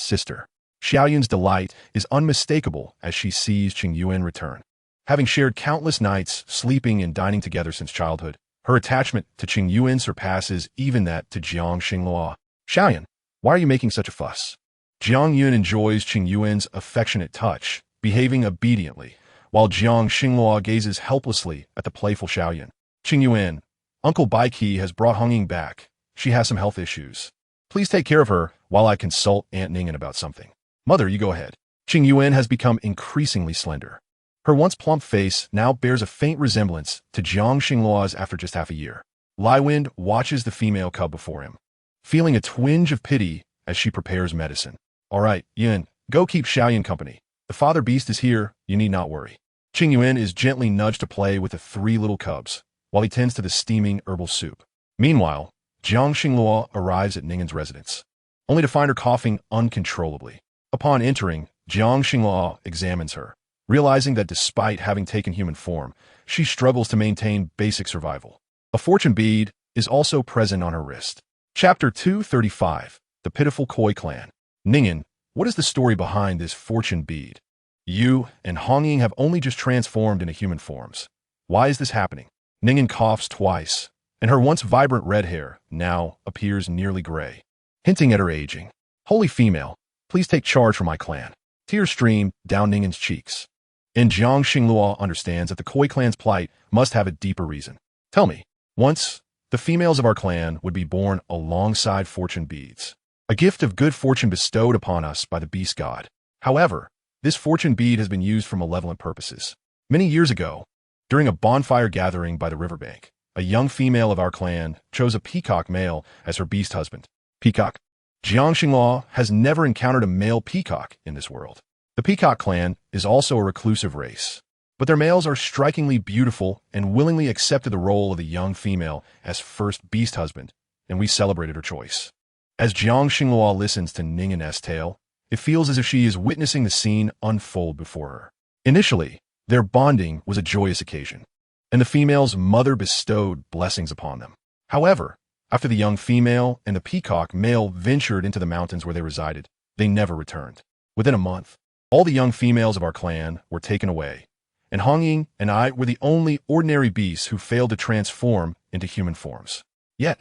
Xiaoyun's delight is unmistakable as she sees Qing Yuan return. Having shared countless nights sleeping and dining together since childhood, her attachment to Qing Yuan surpasses even that to Jiang Xinglua. Xiaoyun, why are you making such a fuss? Jiang Yun enjoys Qing Yuan's affectionate touch, behaving obediently, while Jiang Xinglua gazes helplessly at the playful Xiaoyun. Qing Yuan, Uncle Baiki has brought Hongying back. She has some health issues. Please take care of her while I consult Aunt Ningen about something. Mother, you go ahead. Qing Yuan has become increasingly slender. Her once plump face now bears a faint resemblance to Jiang Xinglua's after just half a year. Lai Wind watches the female cub before him, feeling a twinge of pity as she prepares medicine. All right, Yun, go keep Xiaoyun company. The father beast is here, you need not worry. Qing Yuan is gently nudged to play with the three little cubs, while he tends to the steaming herbal soup. Meanwhile, Jiang Xinglua arrives at Ningen's residence, only to find her coughing uncontrollably. Upon entering, Jiang Xinglua examines her, realizing that despite having taken human form, she struggles to maintain basic survival. A fortune bead is also present on her wrist. Chapter 235, The Pitiful Koi Clan. Ningen, what is the story behind this fortune bead? You and Hongying have only just transformed into human forms. Why is this happening? Ningen coughs twice, and her once vibrant red hair now appears nearly gray, hinting at her aging. Holy female, please take charge for my clan. Tears stream down Ningen's cheeks. And Jiang Xinglua understands that the Koi clan's plight must have a deeper reason. Tell me, once, the females of our clan would be born alongside fortune beads, a gift of good fortune bestowed upon us by the beast god. However, this fortune bead has been used for malevolent purposes. Many years ago, during a bonfire gathering by the riverbank, a young female of our clan chose a peacock male as her beast husband. Peacock. Jiang Xinglua has never encountered a male peacock in this world. The peacock clan is also a reclusive race, but their males are strikingly beautiful and willingly accepted the role of the young female as first beast husband, and we celebrated her choice. As Jiang Xinglua listens to Ningen's tale, it feels as if she is witnessing the scene unfold before her. Initially, their bonding was a joyous occasion, and the female's mother bestowed blessings upon them. However, after the young female and the peacock male ventured into the mountains where they resided, they never returned. Within a month, all the young females of our clan were taken away, and Hongying and I were the only ordinary beasts who failed to transform into human forms. Yet,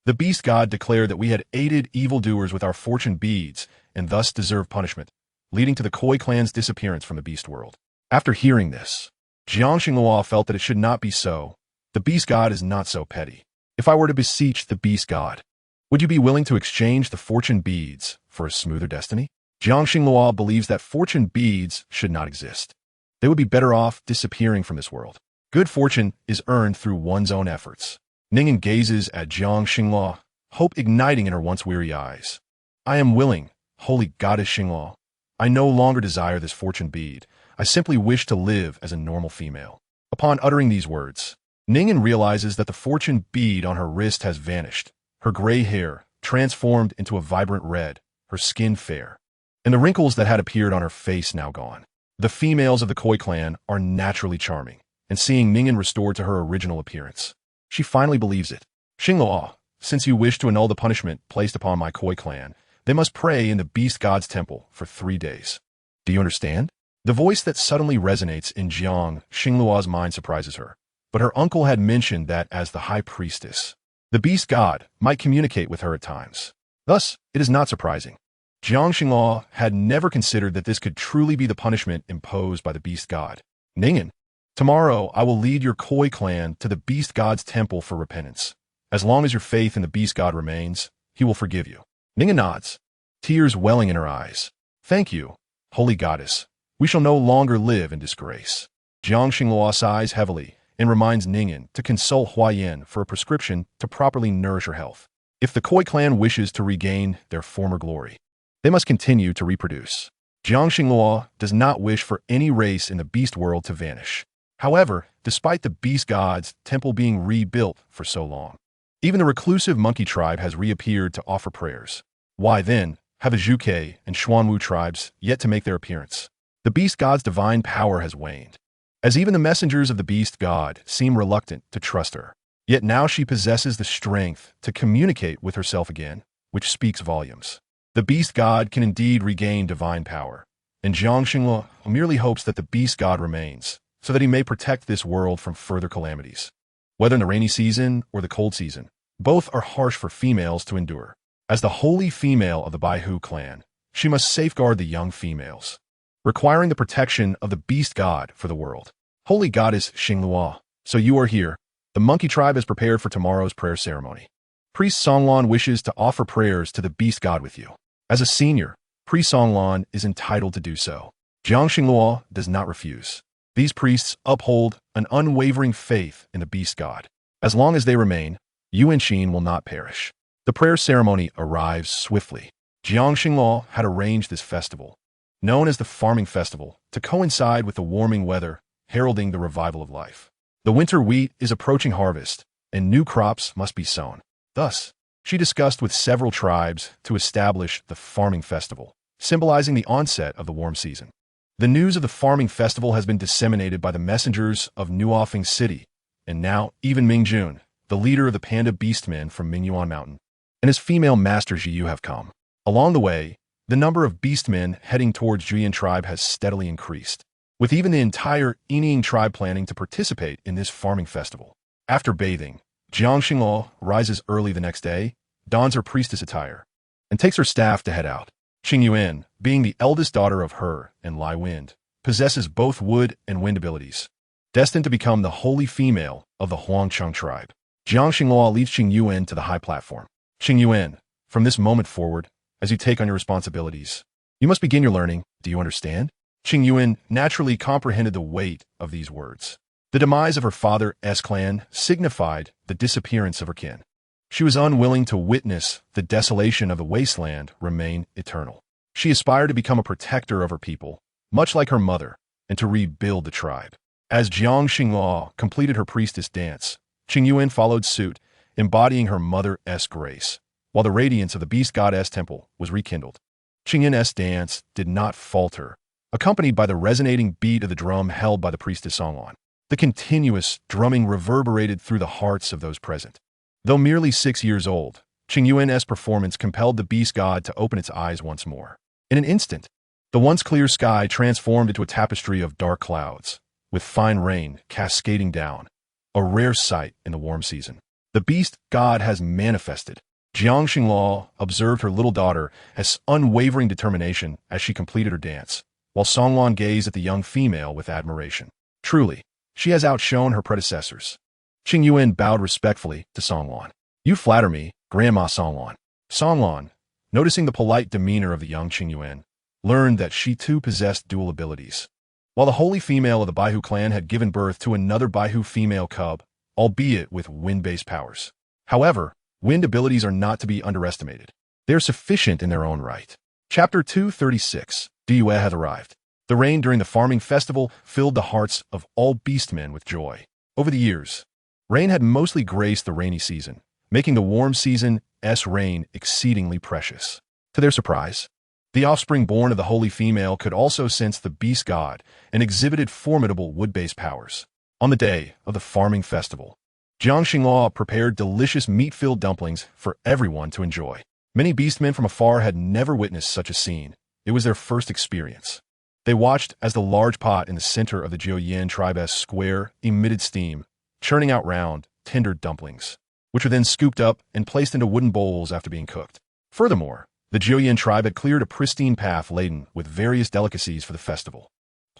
the beast god declared that we had aided evildoers with our fortune beads and thus deserved punishment, leading to the Koi clan's disappearance from the beast world. After hearing this, Jiang Xinglua felt that it should not be so. The beast god is not so petty. If I were to beseech the beast god, would you be willing to exchange the fortune beads for a smoother destiny? Jiang Xinglua believes that fortune beads should not exist. They would be better off disappearing from this world. Good fortune is earned through one's own efforts. Ningen gazes at Jiang Xinglua, hope igniting in her once weary eyes. I am willing, holy goddess Xinglua. I no longer desire this fortune bead. I simply wish to live as a normal female. Upon uttering these words, Ningen realizes that the fortune bead on her wrist has vanished, her gray hair transformed into a vibrant red, her skin fair, and the wrinkles that had appeared on her face now gone. The females of the Koi clan are naturally charming, and seeing Ningen restored to her original appearance, she finally believes it. Xinglua, since you wish to annul the punishment placed upon my Koi clan, they must pray in the beast god's temple for 3 days. Do you understand? The voice that suddenly resonates in Jiang Xingluo's mind surprises her, but her uncle had mentioned that as the high priestess, the beast god might communicate with her at times. Thus, it is not surprising. Jiang Xingluo had never considered that this could truly be the punishment imposed by the beast god. Ningen, tomorrow I will lead your Koi clan to the beast god's temple for repentance. As long as your faith in the beast god remains, he will forgive you. Ningen nods, tears welling in her eyes. Thank you, holy goddess. We shall no longer live in disgrace. Jiang Xingluo sighs heavily and reminds Ningen to consult Huayan for a prescription to properly nourish her health. If the Koi clan wishes to regain their former glory, they must continue to reproduce. Jiang Xingluo does not wish for any race in the beast world to vanish. However, despite the beast god's temple being rebuilt for so long, even the reclusive monkey tribe has reappeared to offer prayers. Why then have the Zhuke and Xuanwu tribes yet to make their appearance? The beast god's divine power has waned, as even the messengers of the beast god seem reluctant to trust her. Yet now she possesses the strength to communicate with herself again, which speaks volumes. The beast god can indeed regain divine power, and Jiang Xingluo merely hopes that the beast god remains, so that he may protect this world from further calamities. Whether in the rainy season or the cold season, both are harsh for females to endure. As the holy female of the Baihu clan, she must safeguard the young females, requiring the protection of the beast god for the world. Holy goddess Xingluo, so you are here. The monkey tribe is prepared for tomorrow's prayer ceremony. Priest Songlan wishes to offer prayers to the beast god with you. As a senior, Priest Songlan is entitled to do so. Jiang Xingluo does not refuse. These priests uphold an unwavering faith in the beast god. As long as they remain, Yuanxin will not perish. The prayer ceremony arrives swiftly. Jiang Xingluo had arranged this festival, known as the Farming Festival, to coincide with the warming weather, heralding the revival of life. The winter wheat is approaching harvest, and new crops must be sown. Thus, she discussed with several tribes to establish the Farming Festival, symbolizing the onset of the warm season. The news of the Farming Festival has been disseminated by the messengers of Nuofeng City, and now even Mingjun, the leader of the Panda Beastmen from Mingyuan Mountain, and his female master Jiyu have come. Along the way, the number of beastmen heading towards Juyan tribe has steadily increased, with even the entire Yining tribe planning to participate in this farming festival. After bathing, Jiang Xingluo rises early the next day, dons her priestess attire, and takes her staff to head out. Qing Yuan, being the eldest daughter of Her and Lai Wind, possesses both wood and wind abilities, destined to become the holy female of the Huangcheng tribe. Jiang Xingluo leads Qing Yuan to the high platform. Qing Yuan, from this moment forward, as you take on your responsibilities, you must begin your learning. Do you understand? Qing Yuan naturally comprehended the weight of these words. The demise of her father's clan signified the disappearance of her kin. She was unwilling to witness the desolation of the wasteland remain eternal. She aspired to become a protector of her people, much like her mother, and to rebuild the tribe. As Jiang Xingluo completed her priestess dance, Qing Yuan followed suit, embodying her mother's grace, while the radiance of the beast goddess temple was rekindled. Qing Yuan's dance did not falter, accompanied by the resonating beat of the drum held by the priestess Songlan. The continuous drumming reverberated through the hearts of those present. Though merely 6 years old, Qing Yuan's performance compelled the beast god to open its eyes once more. In an instant, the once clear sky transformed into a tapestry of dark clouds, with fine rain cascading down, a rare sight in the warm season. The beast god has manifested. Jiang Xingluo observed her little daughter as unwavering determination as she completed her dance, while Songlan gazed at the young female with admiration. Truly, she has outshone her predecessors. Qing Yuan bowed respectfully to Songlan. You flatter me, Grandma Songlan. Songlan, noticing the polite demeanor of the young Qing Yuan, learned that she too possessed dual abilities. While the holy female of the Baihu clan had given birth to another Baihu female cub, albeit with wind-based powers. However, wind abilities are not to be underestimated. They are sufficient in their own right. Chapter 236. Diyue hath arrived. The rain during the farming festival filled the hearts of all beastmen with joy. Over the years, rain had mostly graced the rainy season, making the warm season's rain exceedingly precious. To their surprise, the offspring born of the holy female could also sense the beast god and exhibited formidable wood-based powers. On the day of the farming festival, Jiang Xinghua prepared delicious meat-filled dumplings for everyone to enjoy. Many beastmen from afar had never witnessed such a scene. It was their first experience. They watched as the large pot in the center of the Jiuyin tribe's square emitted steam, churning out round, tender dumplings, which were then scooped up and placed into wooden bowls after being cooked. Furthermore, the Jiuyin tribe had cleared a pristine path laden with various delicacies for the festival.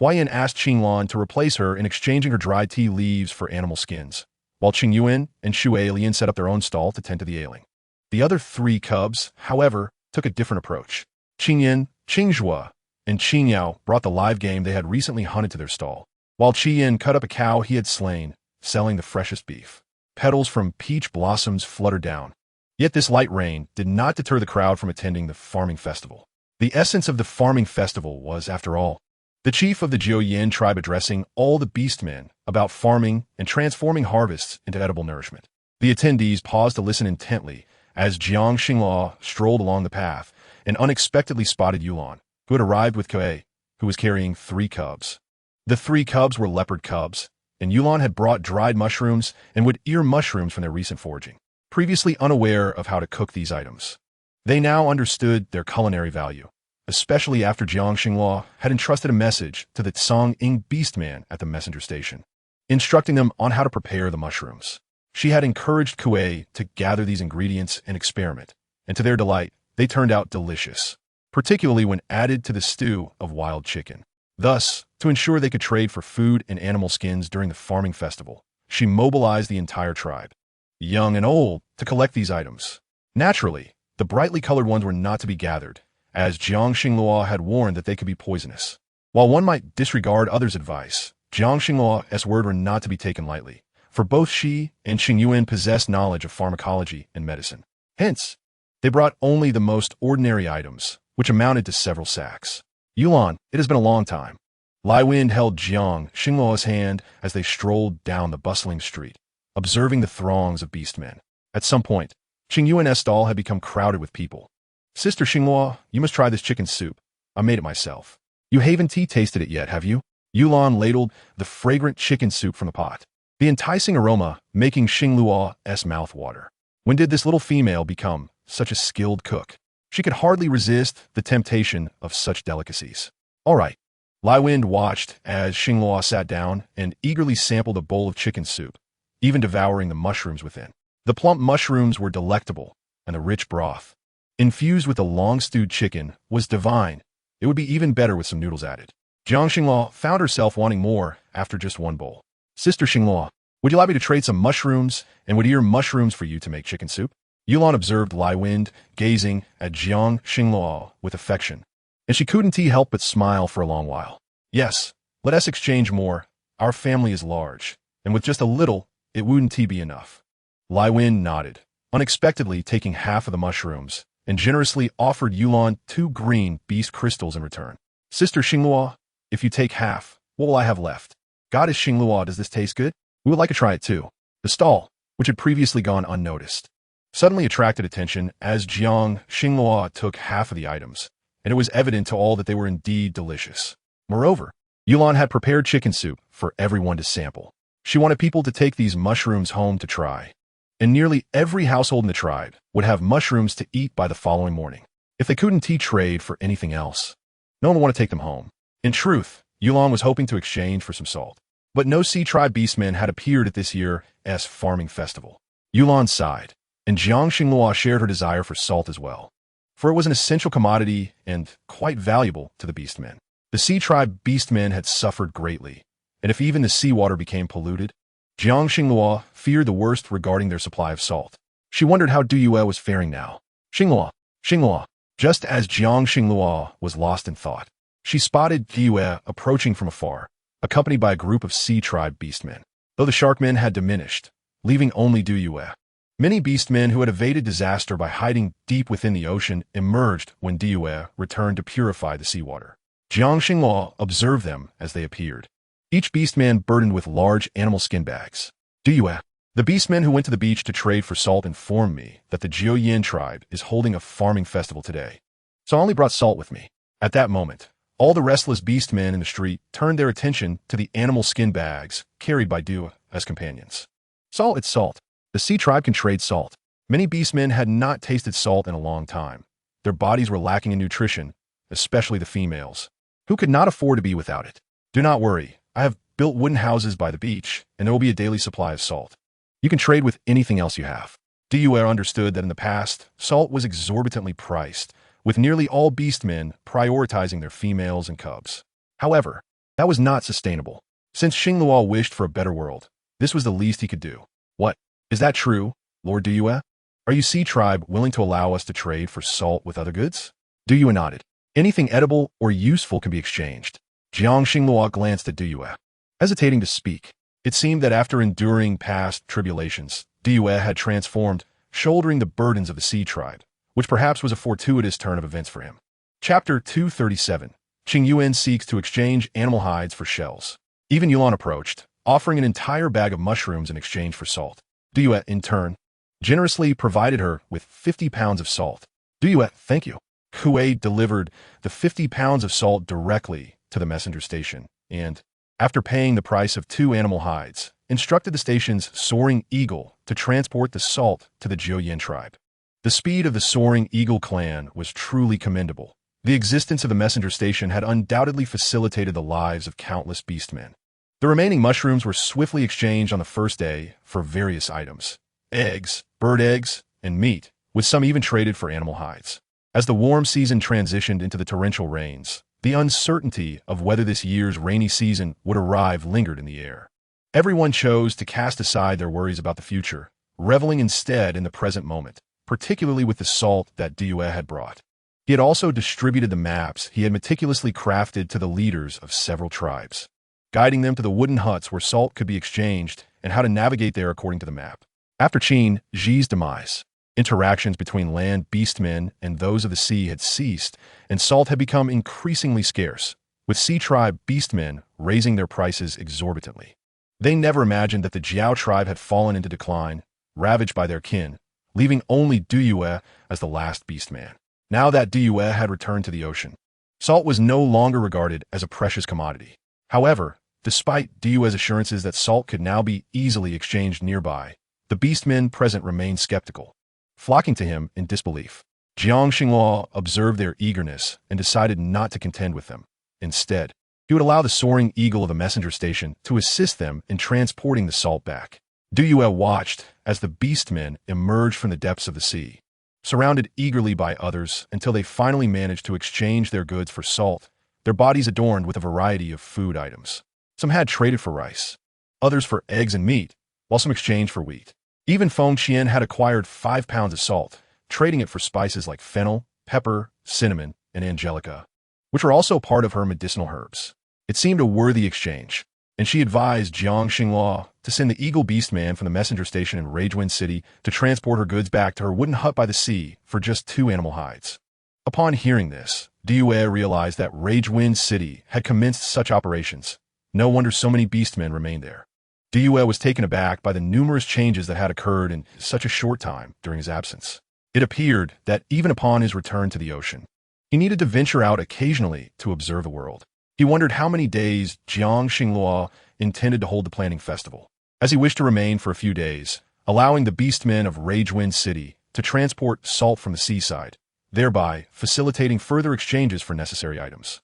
Huayan asked Qinglan to replace her in exchanging her dried tea leaves for animal skins, while Qingyuan and Shu Alien set up their own stall to tend to the ailing. The other three cubs, however, took a different approach. Qingyan, Qingzhua, and Qingyao brought the live game they had recently hunted to their stall, while Qiyin cut up a cow he had slain, selling the freshest beef. Petals from peach blossoms fluttered down. Yet this light rain did not deter the crowd from attending the farming festival. The essence of the farming festival was, after all, the chief of the Jiuyin tribe addressing all the beastmen about farming and transforming harvests into edible nourishment. The attendees paused to listen intently as Jiang Xinghua strolled along the path and unexpectedly spotted Yulan, who had arrived with Kuei, who was carrying 3 cubs. The 3 cubs were leopard cubs, and Yulan had brought dried mushrooms and wood ear mushrooms from their recent foraging. Previously unaware of how to cook these items, they now understood their culinary value, especially after Jiang Xinghua had entrusted a message to the Tsang-ing beastman at the messenger station, instructing them on how to prepare the mushrooms. She had encouraged Kuei to gather these ingredients and experiment, and to their delight, they turned out delicious, particularly when added to the stew of wild chicken. Thus, to ensure they could trade for food and animal skins during the farming festival, she mobilized the entire tribe, young and old, to collect these items. Naturally, the brightly colored ones were not to be gathered, as Jiang Xinghua had warned that they could be poisonous. While one might disregard others' advice, Jiang Xinghua's word were not to be taken lightly, for both she and Qingyuan possessed knowledge of pharmacology and medicine. Hence, they brought only the most ordinary items, which amounted to several sacks. Yulan, it has been a long time. Lai Wind held Jiang Xinghua's hand as they strolled down the bustling street, observing the throngs of beastmen. At some point, Qingyuan's stall had become crowded with people. Sister Xinghua, you must try this chicken soup. I made it myself. You haven't tasted it yet, have you? Yulan ladled the fragrant chicken soup from the pot, the enticing aroma making Xinglua's mouth water. When did this little female become such a skilled cook? She could hardly resist the temptation of such delicacies. All right. Lai Wind watched as Xinghua sat down and eagerly sampled a bowl of chicken soup, even devouring the mushrooms within. The plump mushrooms were delectable, and the rich broth, infused with the long-stewed chicken, was divine. It would be even better with some noodles added. Jiang Xinghua found herself wanting more after just one bowl. Sister Xinghua, would you like me to trade some mushrooms and would ear mushrooms for you to make chicken soup? Yulan observed Lai Wind, gazing at Jiang Xinghua with affection, and she couldn't help but smile for a long while. Yes, let us exchange more. Our family is large, and with just a little, it wouldn't be enough. Lai Wind nodded, unexpectedly taking half of the mushrooms, and generously offered Yulan 2 green beast crystals in return. Sister Xinghua, if you take half, what will I have left? Goddess Xinghua, does this taste good? We would like to try it too. The stall, which had previously gone unnoticed, suddenly attracted attention as Jiang Xinghua took half of the items, and it was evident to all that they were indeed delicious. Moreover, Yulan had prepared chicken soup for everyone to sample. She wanted people to take these mushrooms home to try, and nearly every household in the tribe would have mushrooms to eat by the following morning. If they couldn't trade for anything else, no one would want to take them home. In truth, Yulan was hoping to exchange for some salt, but no Sea Tribe beastmen had appeared at this year's farming festival. Yulan sighed, and Jiang Xinghua shared her desire for salt as well, for it was an essential commodity and quite valuable to the beastmen. The Sea Tribe beastmen had suffered greatly, and if even the seawater became polluted, Jiang Xinghua feared the worst regarding their supply of salt. She wondered how Duyue was faring now. Xinghua. Just as Jiang Xinghua was lost in thought, she spotted Duyue approaching from afar, accompanied by a group of Sea Tribe beastmen. Though the sharkmen had diminished, leaving only Duyue, many beastmen who had evaded disaster by hiding deep within the ocean emerged when Duyue returned to purify the seawater. Jiang Xinghua observed them as they appeared, each beastman burdened with large animal skin bags. Duyue, the beastmen who went to the beach to trade for salt informed me that the Jiuyin tribe is holding a farming festival today, so I only brought salt with me. At that moment, all the restless beastmen in the street turned their attention to the animal skin bags carried by Duyue as companions. Salt, it's salt. The sea tribe can trade salt. Many beastmen had not tasted salt in a long time. Their bodies were lacking in nutrition, especially the females, who could not afford to be without it. Do not worry, I have built wooden houses by the beach, and there will be a daily supply of salt. You can trade with anything else you have. DUR understood that in the past, salt was exorbitantly priced, with nearly all beastmen prioritizing their females and cubs. However, that was not sustainable. Since Xingluo wished for a better world, this was the least he could do. What? Is that true, Lord DUR? Are you Sea Tribe willing to allow us to trade for salt with other goods? DUR nodded. Anything edible or useful can be exchanged. Jiang Xingluo glanced at DUR, hesitating to speak. It seemed that after enduring past tribulations, DUR had transformed, shouldering the burdens of the Sea Tribe, which perhaps was a fortuitous turn of events for him. Chapter 237. Qing Yuan seeks to exchange animal hides for shells. Even Yuan approached, offering an entire bag of mushrooms in exchange for salt. DUR, in turn, generously provided her with 50 pounds of salt. DUR, thank you. Kuei delivered the 50 pounds of salt directly to the messenger station, and, after paying the price of 2 animal hides, instructed the station's Soaring Eagle to transport the salt to the Jiuyan tribe. The speed of the Soaring Eagle clan was truly commendable. The existence of the messenger station had undoubtedly facilitated the lives of countless beastmen. The remaining mushrooms were swiftly exchanged on the first day for various items: eggs, bird eggs, and meat, with some even traded for animal hides. As the warm season transitioned into the torrential rains, the uncertainty of whether this year's rainy season would arrive lingered in the air. Everyone chose to cast aside their worries about the future, reveling instead in the present moment, particularly with the salt that DUR had brought. He had also distributed the maps he had meticulously crafted to the leaders of several tribes, guiding them to the wooden huts where salt could be exchanged and how to navigate there according to the map. After Qin Ji's demise, interactions between land beastmen and those of the sea had ceased, and salt had become increasingly scarce, with Sea Tribe beastmen raising their prices exorbitantly. They never imagined that the Jiao tribe had fallen into decline, ravaged by their kin, leaving only DUR as the last beastman. Now that DUR had returned to the ocean, salt was no longer regarded as a precious commodity. However, despite DUR's assurances that salt could now be easily exchanged nearby, the beastmen present remained skeptical, flocking to him in disbelief. Jiang Xingluo observed their eagerness and decided not to contend with them. Instead, he would allow the Soaring Eagle of the messenger station to assist them in transporting the salt back. DUR watched as the beastmen emerged from the depths of the sea, surrounded eagerly by others until they finally managed to exchange their goods for salt, their bodies adorned with a variety of food items. Some had traded for rice, others for eggs and meat, while some exchanged for wheat. Even Feng Qian had acquired 5 pounds of salt, trading it for spices like fennel, pepper, cinnamon, and angelica, which were also part of her medicinal herbs. It seemed a worthy exchange, and she advised Jiang Xingluo to send the Eagle Beastman from the messenger station in Reborn City to transport her goods back to her wooden hut by the sea for just 2 animal hides. Upon hearing this, DUR realized that Reborn City had commenced such operations. No wonder so many beastmen remained there. DUR was taken aback by the numerous changes that had occurred in such a short time during his absence. It appeared that even upon his return to the ocean, he needed to venture out occasionally to observe the world. He wondered how many days Jiang Xingluo intended to hold the planning festival, as he wished to remain for a few days, allowing the beastmen of Reborn City to transport salt from the seaside, thereby facilitating further exchanges for necessary items.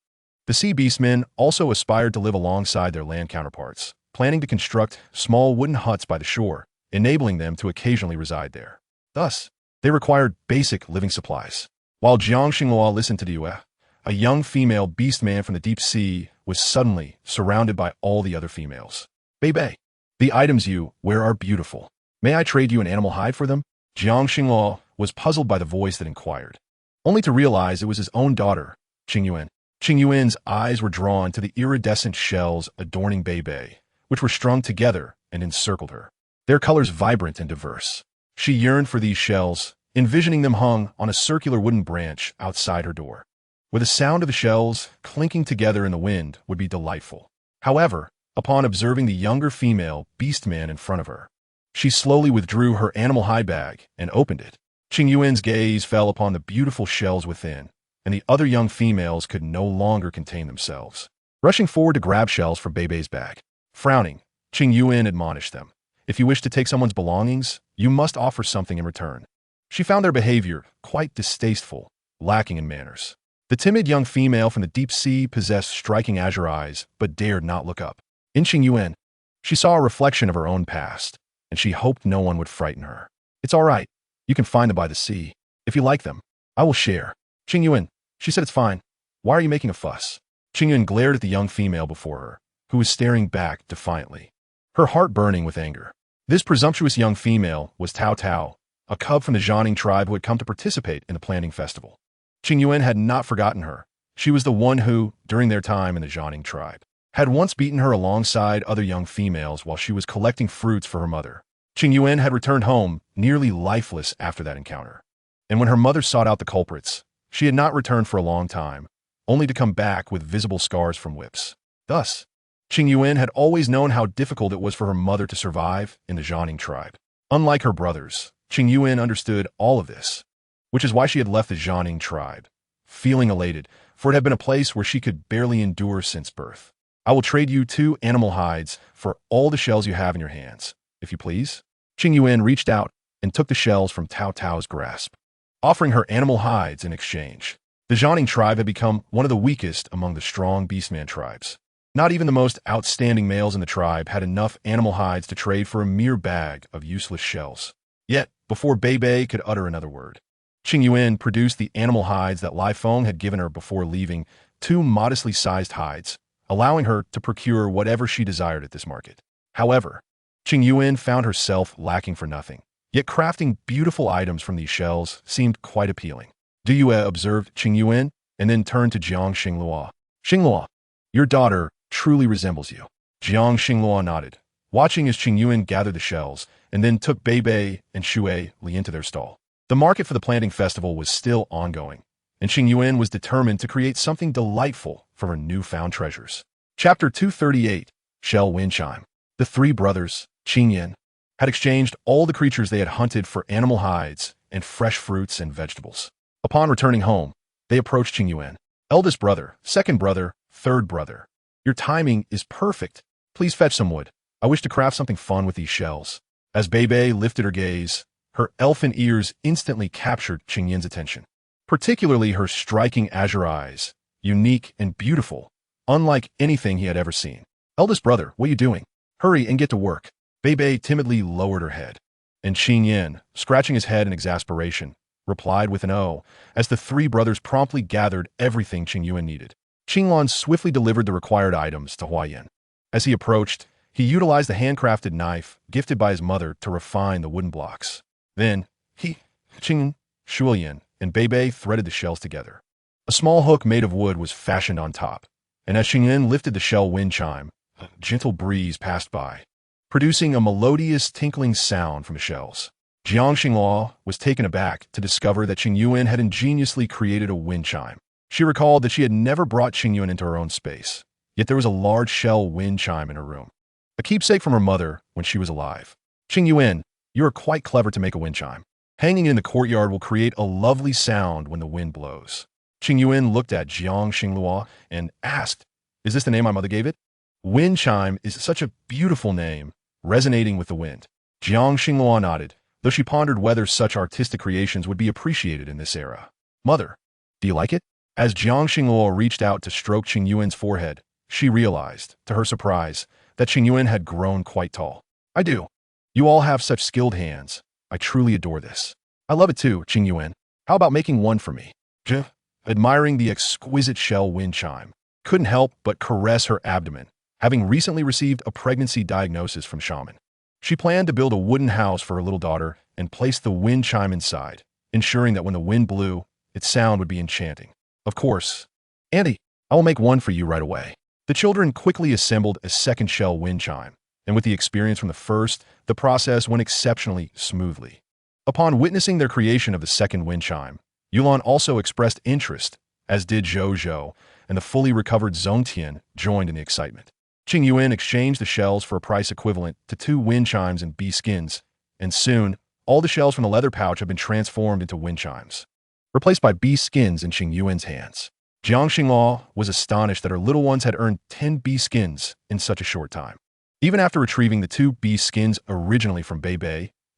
The sea beastmen also aspired to live alongside their land counterparts, planning to construct small wooden huts by the shore, enabling them to occasionally reside there. Thus, they required basic living supplies. While Jiang Xingluo listened to DUR, a young female beastman from the deep sea was suddenly surrounded by all the other females. Bei, the items you wear are beautiful. May I trade you an animal hide for them? Jiang Xingluo was puzzled by the voice that inquired, only to realize it was his own daughter, Qingyuan. Qingyuan's eyes were drawn to the iridescent shells adorning Bei, which were strung together and encircled her, their colors vibrant and diverse. She yearned for these shells, envisioning them hung on a circular wooden branch outside her door, where the sound of the shells clinking together in the wind would be delightful. However, upon observing the younger female beastman in front of her, she slowly withdrew her animal hide bag and opened it. Qingyuan's gaze fell upon the beautiful shells within, and the other young females could no longer contain themselves, rushing forward to grab shells from Bei's bag. Frowning, Qingyuan admonished them, If you wish to take someone's belongings, you must offer something in return. She found their behavior quite distasteful, lacking in manners. The timid young female from the deep sea possessed striking azure eyes, but dared not look up. In Qingyuan, she saw a reflection of her own past, and she hoped no one would frighten her. It's all right. You can find them by the sea. If you like them, I will share. Qingyuan, she said it's fine. Why are you making a fuss? Qingyuan glared at the young female before her, who was staring back defiantly, her heart burning with anger. This presumptuous young female was Tao Tao, a cub from the Jianing tribe who had come to participate in the planting festival. Qingyuan had not forgotten her. She was the one who, during their time in the Jianing tribe, had once beaten her alongside other young females while she was collecting fruits for her mother. Qingyuan had returned home, nearly lifeless after that encounter. And when her mother sought out the culprits, she had not returned for a long time, only to come back with visible scars from whips. Thus, Qingyuan had always known how difficult it was for her mother to survive in the Jianing tribe. Unlike her brothers, Qingyuan understood all of this, which is why she had left the Jianing tribe, feeling elated, for it had been a place where she could barely endure since birth. I will trade you 2 animal hides for all the shells you have in your hands, if you please. Qingyuan reached out and took the shells from Tao Tao's grasp, offering her animal hides in exchange. The Jianing tribe had become one of the weakest among the strong beastman tribes. Not even the most outstanding males in the tribe had enough animal hides to trade for a mere bag of useless shells. Yet, before Bei Bei could utter another word, Qingyuan produced the animal hides that Lai Feng had given her before leaving, 2 modestly sized hides, allowing her to procure whatever she desired at this market. However, Qingyuan found herself lacking for nothing, yet crafting beautiful items from these shells seemed quite appealing. Du Yue observed Qingyuan and then turned to Jiang Xinglua. Xinglua, your daughter truly resembles you. Jiang Xinglua nodded, watching as Qingyuan gathered the shells and then took Bei Bei and Shui Li into their stall. The market for the planting festival was still ongoing, and Qingyuan was determined to create something delightful from her newfound treasures. Chapter 238, Shell Wind Chime. The 3 brothers, Qingyan, had exchanged all the creatures they had hunted for animal hides and fresh fruits and vegetables. Upon returning home, they approached Qingyuan. Eldest brother, second brother, third brother. Your timing is perfect. Please fetch some wood. I wish to craft something fun with these shells. As Bei Bei lifted her gaze, her elfin ears instantly captured Qingyan's attention. Particularly her striking azure eyes, unique and beautiful, unlike anything he had ever seen. Eldest brother, what are you doing? Hurry and get to work. Bei Bei timidly lowered her head, and Qingyan, scratching his head in exasperation, replied with an "oh," as the 3 brothers promptly gathered everything Qingyuan needed. Qinglan swiftly delivered the required items to Huayan. As he approached, he utilized the handcrafted knife gifted by his mother to refine the wooden blocks. Then, Qingyan, Shulian, and Bei Bei threaded the shells together. A small hook made of wood was fashioned on top, and as Qingyan lifted the shell wind chime, a gentle breeze passed by, producing a melodious tinkling sound from the shells. Jiang Xinglua was taken aback to discover that Qingyuan had ingeniously created a wind chime. She recalled that she had never brought Qingyuan into her own space, yet there was a large shell wind chime in her room, a keepsake from her mother when she was alive. Qingyuan, you are quite clever to make a wind chime. Hanging in the courtyard will create a lovely sound when the wind blows. Qingyuan looked at Jiang Xinglua and asked, is this the name my mother gave it? Wind chime is such a beautiful name, resonating with the wind. Jiang Xinglua nodded, though she pondered whether such artistic creations would be appreciated in this era. Mother, do you like it? As Jiang Xinglua reached out to stroke Qingyuan's forehead, she realized, to her surprise, that Qingyuan had grown quite tall. I do. You all have such skilled hands. I truly adore this. I love it too, Qingyuan. How about making one for me? Admiring the exquisite shell wind chime, couldn't help but caress her abdomen, having recently received a pregnancy diagnosis from shaman. She planned to build a wooden house for her little daughter and place the wind chime inside, ensuring that when the wind blew, its sound would be enchanting. Of course. Auntie, I will make one for you right away. The children quickly assembled a second shell wind chime, and with the experience from the first, the process went exceptionally smoothly. Upon witnessing their creation of the second wind chime, Yulan also expressed interest, as did Zhou Zhou, and the fully recovered Zhongtian joined in the excitement. Qingyuan exchanged the shells for a price equivalent to 2 wind chimes and bee skins, and soon, all the shells from the leather pouch had been transformed into wind chimes, replaced by bee skins in Qingyuan's hands. Jiang Xinglua was astonished that her little ones had earned 10 bee skins in such a short time. Even after retrieving the 2 beast skins originally from Bei,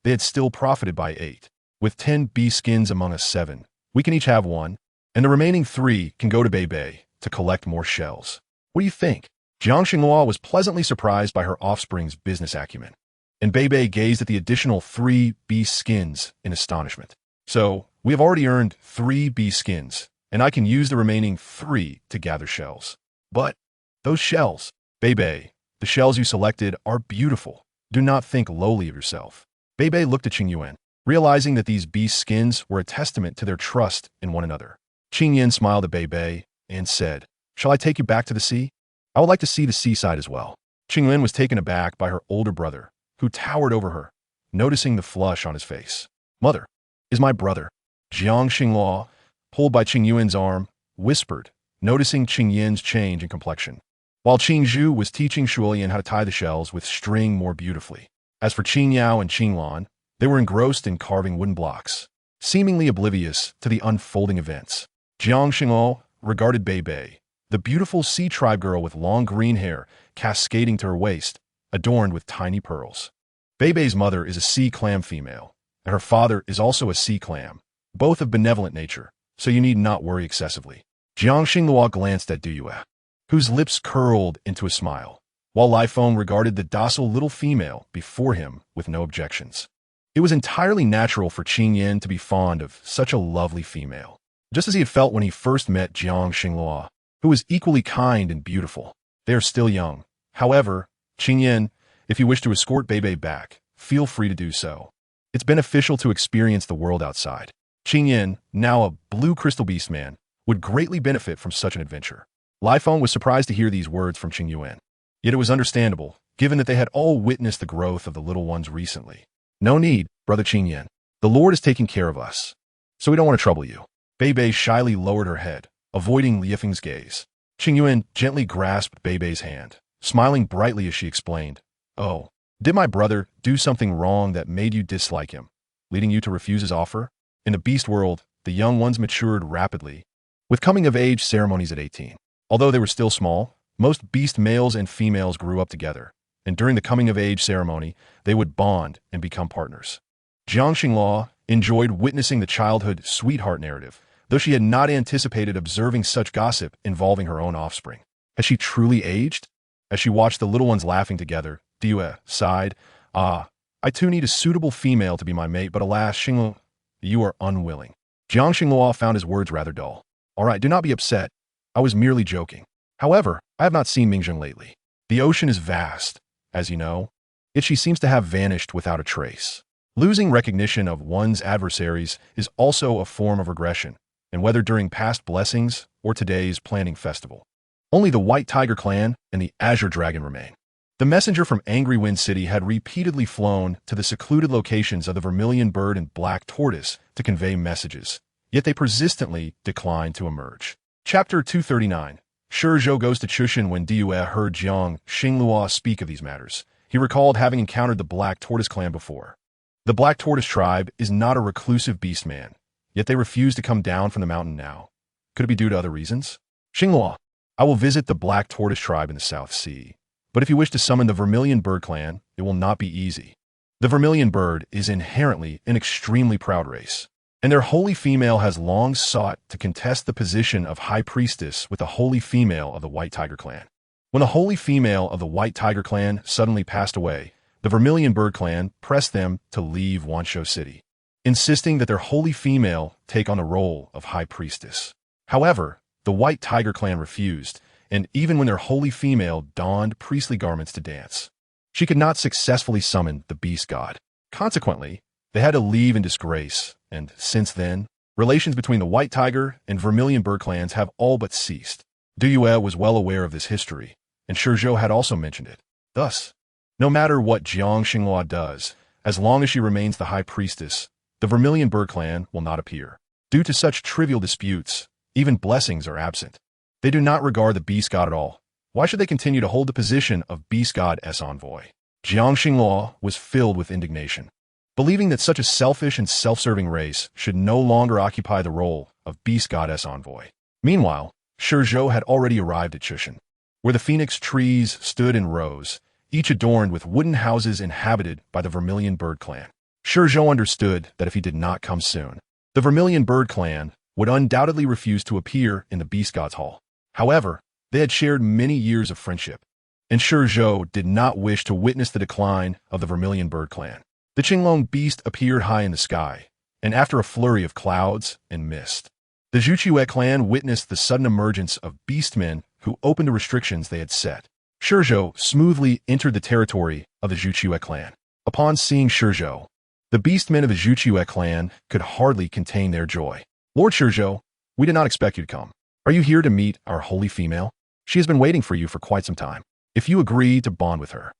they had still profited by 8. With 10 beast skins among us 7, we can each have 1, and the remaining 3 can go to Bei to collect more shells. What do you think? Jiang Xinghua was pleasantly surprised by her offspring's business acumen, and Bei gazed at the additional 3 beast skins in astonishment. So, we have already earned 3 beast skins, and I can use the remaining 3 to gather shells. But, those shells, Bei, the shells you selected are beautiful. Do not think lowly of yourself. Bei looked at Qingyuan, realizing that these beast skins were a testament to their trust in one another. Qingyan smiled at Bei and said, "Shall I take you back to the sea? I would like to see the seaside as well." Qingyuan was taken aback by her older brother, who towered over her, noticing the flush on his face. "Mother, is my brother." Jiang Xinghua, pulled by Qingyuan's arm, whispered, noticing Qingyan's change in complexion, while Qingzhu was teaching Shuolian how to tie the shells with string more beautifully. As for Qingyao and Qinglan, they were engrossed in carving wooden blocks, seemingly oblivious to the unfolding events. Jiang Xinghua regarded Bei, the beautiful sea tribe girl with long green hair cascading to her waist, adorned with tiny pearls. Bei's mother is a sea clam female, and her father is also a sea clam, both of benevolent nature, so you need not worry excessively. Jiang Xinghua glanced at Duyue, whose lips curled into a smile, while Lifeng regarded the docile little female before him with no objections. It was entirely natural for Qingyan to be fond of such a lovely female, just as he had felt when he first met Jiang Xinghua, who was equally kind and beautiful. They are still young. However, Qingyan, if you wish to escort Bei back, feel free to do so. It's beneficial to experience the world outside. Qingyan, now a blue crystal beast man, would greatly benefit from such an adventure. Lifeng was surprised to hear these words from Qingyuan. Yet it was understandable, given that they had all witnessed the growth of the little ones recently. "No need, Brother Qingyan. The Lord is taking care of us, so we don't want to trouble you." Bei shyly lowered her head, avoiding Lifeng's gaze. Qingyuan gently grasped Bei's hand, smiling brightly as she explained, "Oh, did my brother do something wrong that made you dislike him, leading you to refuse his offer?" In the beast world, the young ones matured rapidly, with coming-of-age ceremonies at 18. Although they were still small, most beast males and females grew up together, and during the coming-of-age ceremony, they would bond and become partners. Jiang Xinghua enjoyed witnessing the childhood sweetheart narrative, though she had not anticipated observing such gossip involving her own offspring. Has she truly aged? As she watched the little ones laughing together, Duyue sighed, "Ah, I too need a suitable female to be my mate, but alas, Xinghua, you are unwilling." Jiang Xinghua found his words rather dull. "All right, do not be upset. I was merely joking. However, I have not seen Mingzheng lately. The ocean is vast, as you know, yet she seems to have vanished without a trace. Losing recognition of one's adversaries is also a form of regression, and whether during past blessings or today's planning festival. Only the White Tiger clan and the Azure Dragon remain." The messenger from Angry Wind City had repeatedly flown to the secluded locations of the Vermilion Bird and Black Tortoise to convey messages, yet they persistently declined to emerge. Chapter 239. Shizhou goes to Chushan. When Duyue heard Jiang Xinghua speak of these matters, he recalled having encountered the Black Tortoise clan before. The Black Tortoise tribe is not a reclusive beast man, yet they refuse to come down from the mountain now. Could it be due to other reasons? "Xinghua, I will visit the Black Tortoise tribe in the South Sea, but if you wish to summon the Vermilion Bird clan, it will not be easy. The Vermilion Bird is inherently an extremely proud race, and their holy female has long sought to contest the position of High Priestess with the holy female of the White Tiger clan. When the holy female of the White Tiger clan suddenly passed away, the Vermilion Bird clan pressed them to leave Wanshou City, insisting that their holy female take on the role of High Priestess. However, the White Tiger clan refused, and even when their holy female donned priestly garments to dance, she could not successfully summon the beast god. Consequently, they had to leave in disgrace, and since then, relations between the White Tiger and Vermilion Bird clans have all but ceased. Duyue was well aware of this history, and Shizhou had also mentioned it. Thus, no matter what Jiang Xinghua does, as long as she remains the High Priestess, the Vermilion Bird clan will not appear. Due to such trivial disputes, even blessings are absent. They do not regard the beast god at all. Why should they continue to hold the position of beast god's envoy? Jiang Xinghua was filled with indignation, believing that such a selfish and self-serving race should no longer occupy the role of beast god's envoy. Meanwhile, Shizhou had already arrived at Chushan, where the phoenix trees stood in rows, each adorned with wooden houses inhabited by the Vermilion Bird Clan. Shizhou understood that if he did not come soon, the Vermilion Bird Clan would undoubtedly refuse to appear in the Beast God's Hall. However, they had shared many years of friendship, and Shizhou did not wish to witness the decline of the Vermilion Bird Clan. The Qinglong beast appeared high in the sky, and after a flurry of clouds and mist, the Zhuqiue clan witnessed the sudden emergence of beastmen who opened the restrictions they had set. Shizhou smoothly entered the territory of the Zhuqiue clan. Upon seeing Shizhou, the beastmen of the Zhuqiue clan could hardly contain their joy. Lord Shizhou, we did not expect you to come. Are you here to meet our holy female? She has been waiting for you for quite some time. If you agree to bond with her,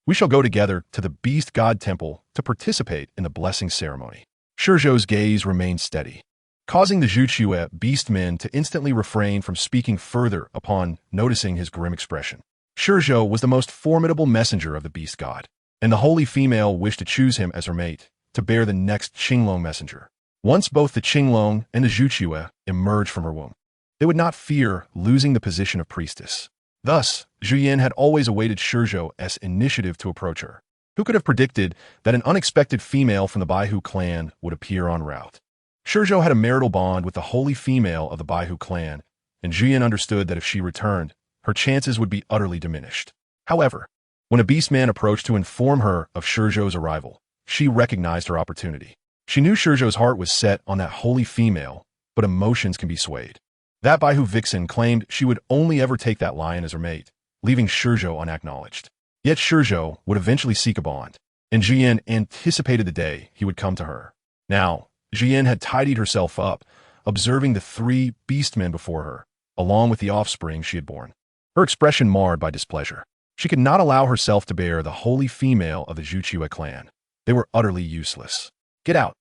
we shall go together to the Beast God Temple to participate in the blessing ceremony. Shizhou's gaze remained steady, causing the Zhuqiue beastmen to instantly refrain from speaking further upon noticing his grim expression. Shizhou was the most formidable messenger of the Beast God, and the holy female wished to choose him as her mate to bear the next Qinglong messenger. Once both the Qinglong and the Zhuqiue emerged from her womb, they would not fear losing the position of priestess. Thus, Zhuyin had always awaited Shizhou's initiative to approach her. Who could have predicted that an unexpected female from the Baihu clan would appear en route? Shizhou had a marital bond with the holy female of the Baihu clan, and Zhuyin understood that if she returned, her chances would be utterly diminished. However, when a beastman approached to inform her of Shizhou's arrival, she recognized her opportunity. She knew Shizhou's heart was set on that holy female, but emotions can be swayed. That Baihu vixen claimed she would only ever take that lion as her mate, leaving Shizhou unacknowledged. Yet Shizhou would eventually seek a bond, and Zhuyin anticipated the day he would come to her. Now, Zhuyin had tidied herself up, observing the 3 beastmen before her, along with the offspring she had borne. Her expression marred by displeasure. She could not allow herself to bear the holy female of the Zhuqiue clan. They were utterly useless. Get out!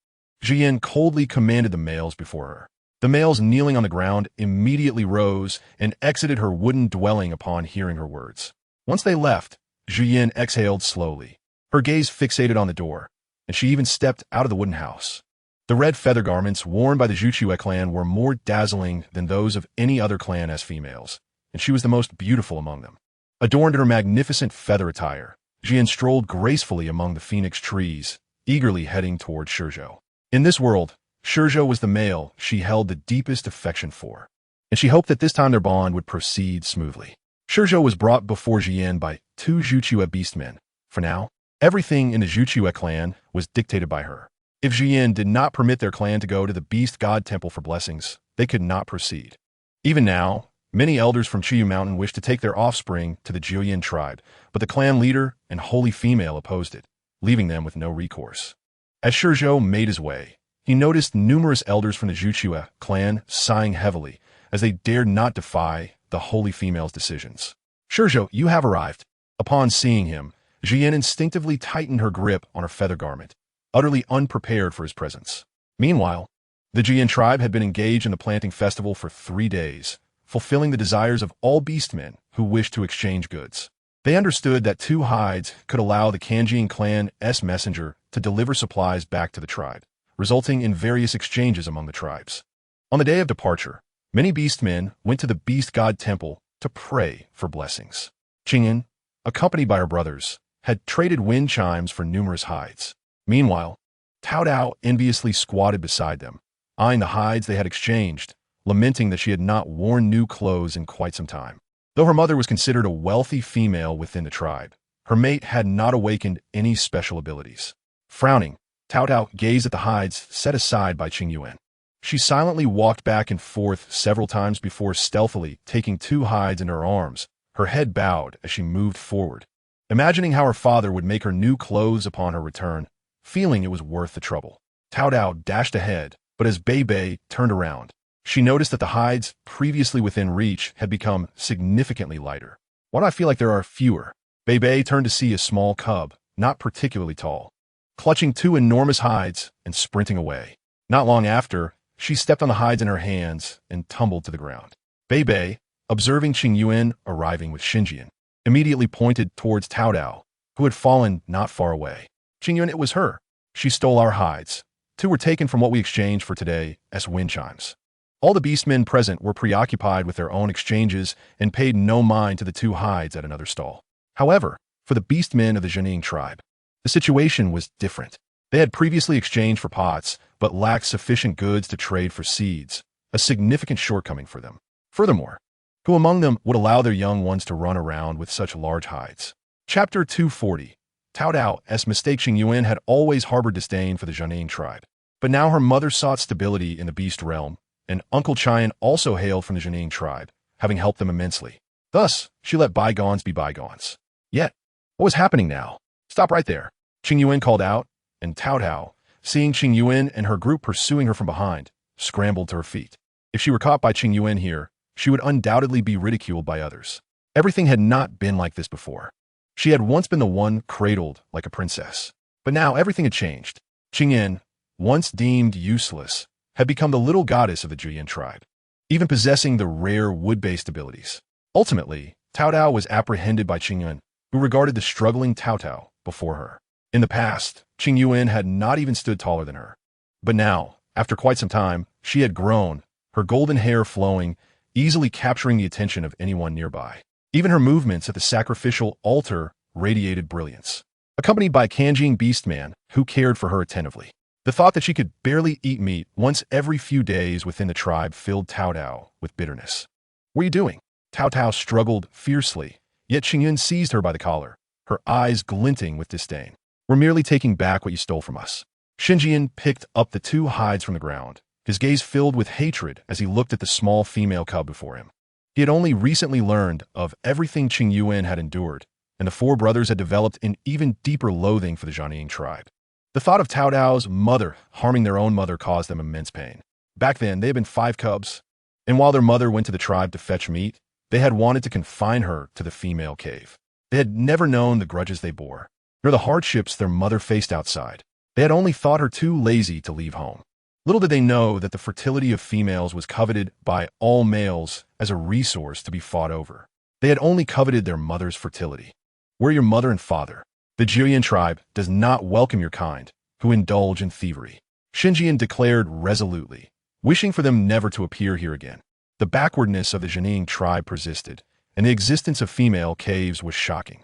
Zhuyin coldly commanded the males before her. The males kneeling on the ground immediately rose and exited her wooden dwelling upon hearing her words. Once they left, Zhuyin exhaled slowly, her gaze fixated on the door, and she even stepped out of the wooden house. The red feather garments worn by the Zhuqiue clan were more dazzling than those of any other clan as females, and she was the most beautiful among them. Adorned in her magnificent feather attire, Zhuyin strolled gracefully among the phoenix trees, eagerly heading toward Shizhou. In this world, Shizhou was the male she held the deepest affection for, and she hoped that this time their bond would proceed smoothly. Shizhou was brought before Zhuyin by 2 Zhuqiue beastmen. For now, everything in the Zhuqiue clan was dictated by her. If Zhuyin did not permit their clan to go to the Beast God Temple for blessings, they could not proceed. Even now, many elders from Qiyu Mountain wished to take their offspring to the Jiuyin tribe, but the clan leader and holy female opposed it, leaving them with no recourse. As Shizhou made his way, he noticed numerous elders from the Zhuqiue clan sighing heavily, as they dared not defy the holy female's decisions. Shizhou, you have arrived. Upon seeing him, Zhuyin instinctively tightened her grip on her feather garment, utterly unprepared for his presence. Meanwhile, the Jiuyin tribe had been engaged in the planting festival for 3 days, fulfilling the desires of all beastmen who wished to exchange goods. They understood that 2 hides could allow the Kanjian clan's messenger to deliver supplies back to the tribe, resulting in various exchanges among the tribes. On the day of departure, many beastmen went to the Beast God Temple to pray for blessings. Qingyan, accompanied by her brothers, had traded wind chimes for numerous hides. Meanwhile, Cao Dao enviously squatted beside them, eyeing the hides they had exchanged, lamenting that she had not worn new clothes in quite some time. Though her mother was considered a wealthy female within the tribe, her mate had not awakened any special abilities. Frowning, Cao Dao gazed at the hides set aside by Qingyuan. She silently walked back and forth several times before stealthily taking 2 hides in her arms, her head bowed as she moved forward. Imagining how her father would make her new clothes upon her return, feeling it was worth the trouble, Cao Dao dashed ahead, but as Bei Bei turned around, she noticed that the hides previously within reach had become significantly lighter. Why do I feel like there are fewer? Bei Bei turned to see a small cub, not particularly tall, clutching 2 enormous hides and sprinting away. Not long after, she stepped on the hides in her hands and tumbled to the ground. Bei Bei, observing Qingyuan arriving with Xinjian, immediately pointed towards Cao Dao, who had fallen not far away. Qingyuan, it was her. She stole our hides. 2 were taken from what we exchanged for today as wind chimes. All the beastmen present were preoccupied with their own exchanges and paid no mind to the 2 hides at another stall. However, for the beastmen of the Jining tribe. The situation was different. They had previously exchanged for pots, but lacked sufficient goods to trade for seeds, a significant shortcoming for them. Furthermore, who among them would allow their young ones to run around with such large hides? Chapter 240. Tao Dao's mistake. Qing Yuan had always harbored disdain for the Jining tribe. But now her mother sought stability in the beast realm, and Uncle Qian also hailed from the Jining tribe, having helped them immensely. Thus, she let bygones be bygones. Yet, what was happening now? Stop right there, Qing Yuan called out, and Tao Dao, seeing Qing Yuan and her group pursuing her from behind, scrambled to her feet. If she were caught by Qing Yuan here, she would undoubtedly be ridiculed by others. Everything had not been like this before. She had once been the one cradled like a princess. But now everything had changed. Qing Yin, once deemed useless, had become the little goddess of the Jiyin tribe, even possessing the rare wood-based abilities. Ultimately, Tao Dao was apprehended by Qing Yuan, who regarded the struggling Tao Tao before her. In the past, Qing Yuan had not even stood taller than her. But now, after quite some time, she had grown, her golden hair flowing, easily capturing the attention of anyone nearby. Even her movements at the sacrificial altar radiated brilliance, accompanied by Kanjing Beastman, who cared for her attentively. The thought that she could barely eat meat once every few days within the tribe filled Tao Dao with bitterness. "What are you doing?" Tao Tao struggled fiercely, yet Qing Yuan seized her by the collar, her eyes glinting with disdain. "We're merely taking back what you stole from us." Xinjian picked up the 2 hides from the ground, his gaze filled with hatred as he looked at the small female cub before him. He had only recently learned of everything Qing Yuan had endured, and the 4 brothers had developed an even deeper loathing for the Jining tribe. The thought of Tao Dao's mother harming their own mother caused them immense pain. Back then, they had been 5 cubs, and while their mother went to the tribe to fetch meat, they had wanted to confine her to the female cave. They had never known the grudges they bore, nor the hardships their mother faced outside. They had only thought her too lazy to leave home. Little did they know that the fertility of females was coveted by all males as a resource to be fought over. They had only coveted their mother's fertility. We're your mother and father. The Jiyin tribe does not welcome your kind, who indulge in thievery. Xinjian declared resolutely, wishing for them never to appear here again. The backwardness of the Jining tribe persisted, and the existence of female caves was shocking.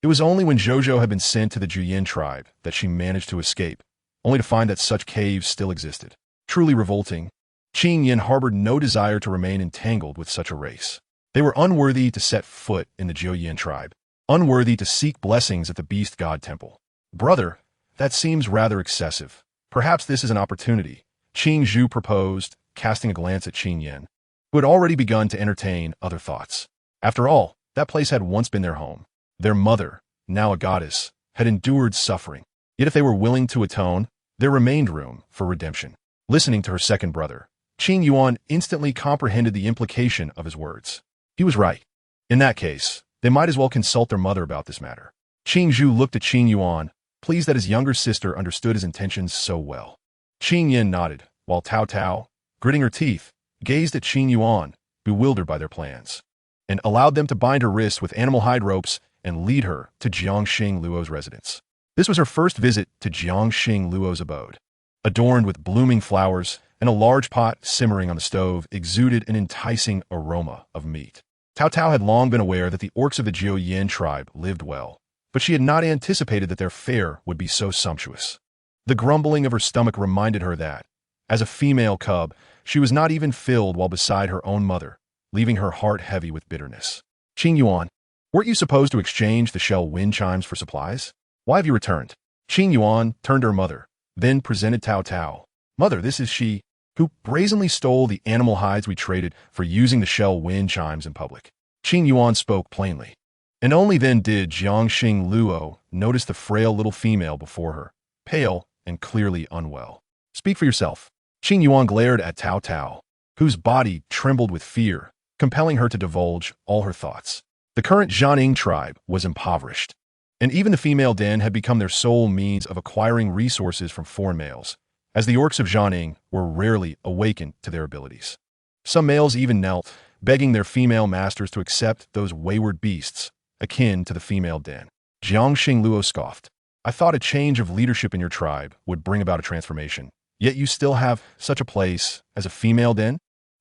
It was only when Zhozhou had been sent to the Jiyin tribe that she managed to escape, only to find that such caves still existed. Truly revolting, Qing Yin harbored no desire to remain entangled with such a race. They were unworthy to set foot in the Jiyin tribe, unworthy to seek blessings at the Beast God Temple. "Brother, that seems rather excessive. Perhaps this is an opportunity," Qing Zhu proposed, casting a glance at Qing Yin, who had already begun to entertain other thoughts. After all, that place had once been their home. Their mother, now a goddess, had endured suffering. Yet if they were willing to atone, there remained room for redemption. Listening to her second brother, Qing Yuan instantly comprehended the implication of his words. He was right. In that case, they might as well consult their mother about this matter. Qing Zhu looked at Qing Yuan, pleased that his younger sister understood his intentions so well. Qing Yin nodded, while Tao Tao, gritting her teeth, gazed at Qing Yuan, bewildered by their plans, and allowed them to bind her wrists with animal hide ropes and lead her to Jiangxing Luo's residence. This was her first visit to Jiangxing Luo's abode. Adorned with blooming flowers and a large pot simmering on the stove exuded an enticing aroma of meat. Tao Tao had long been aware that the orcs of the Jiyin tribe lived well, but she had not anticipated that their fare would be so sumptuous. The grumbling of her stomach reminded her that, as a female cub, she was not even filled while beside her own mother, leaving her heart heavy with bitterness. "Qing Yuan, weren't you supposed to exchange the shell wind chimes for supplies? Why have you returned?" Qing Yuan turned to her mother, then presented Tao Tao. "Mother, this is she who brazenly stole the animal hides we traded for using the shell wind chimes in public." Qing Yuan spoke plainly, and only then did Jiangxing Luo notice the frail little female before her, pale and clearly unwell. "Speak for yourself." Qing Yuan glared at Tao Tao, whose body trembled with fear, compelling her to divulge all her thoughts. The current Jining tribe was impoverished, and even the female den had become their sole means of acquiring resources from foreign males, as the orcs of Jining were rarely awakened to their abilities. Some males even knelt, begging their female masters to accept those wayward beasts, akin to the female den. Jiangxing Luo scoffed. "I thought a change of leadership in your tribe would bring about a transformation, yet you still have such a place as a female den?"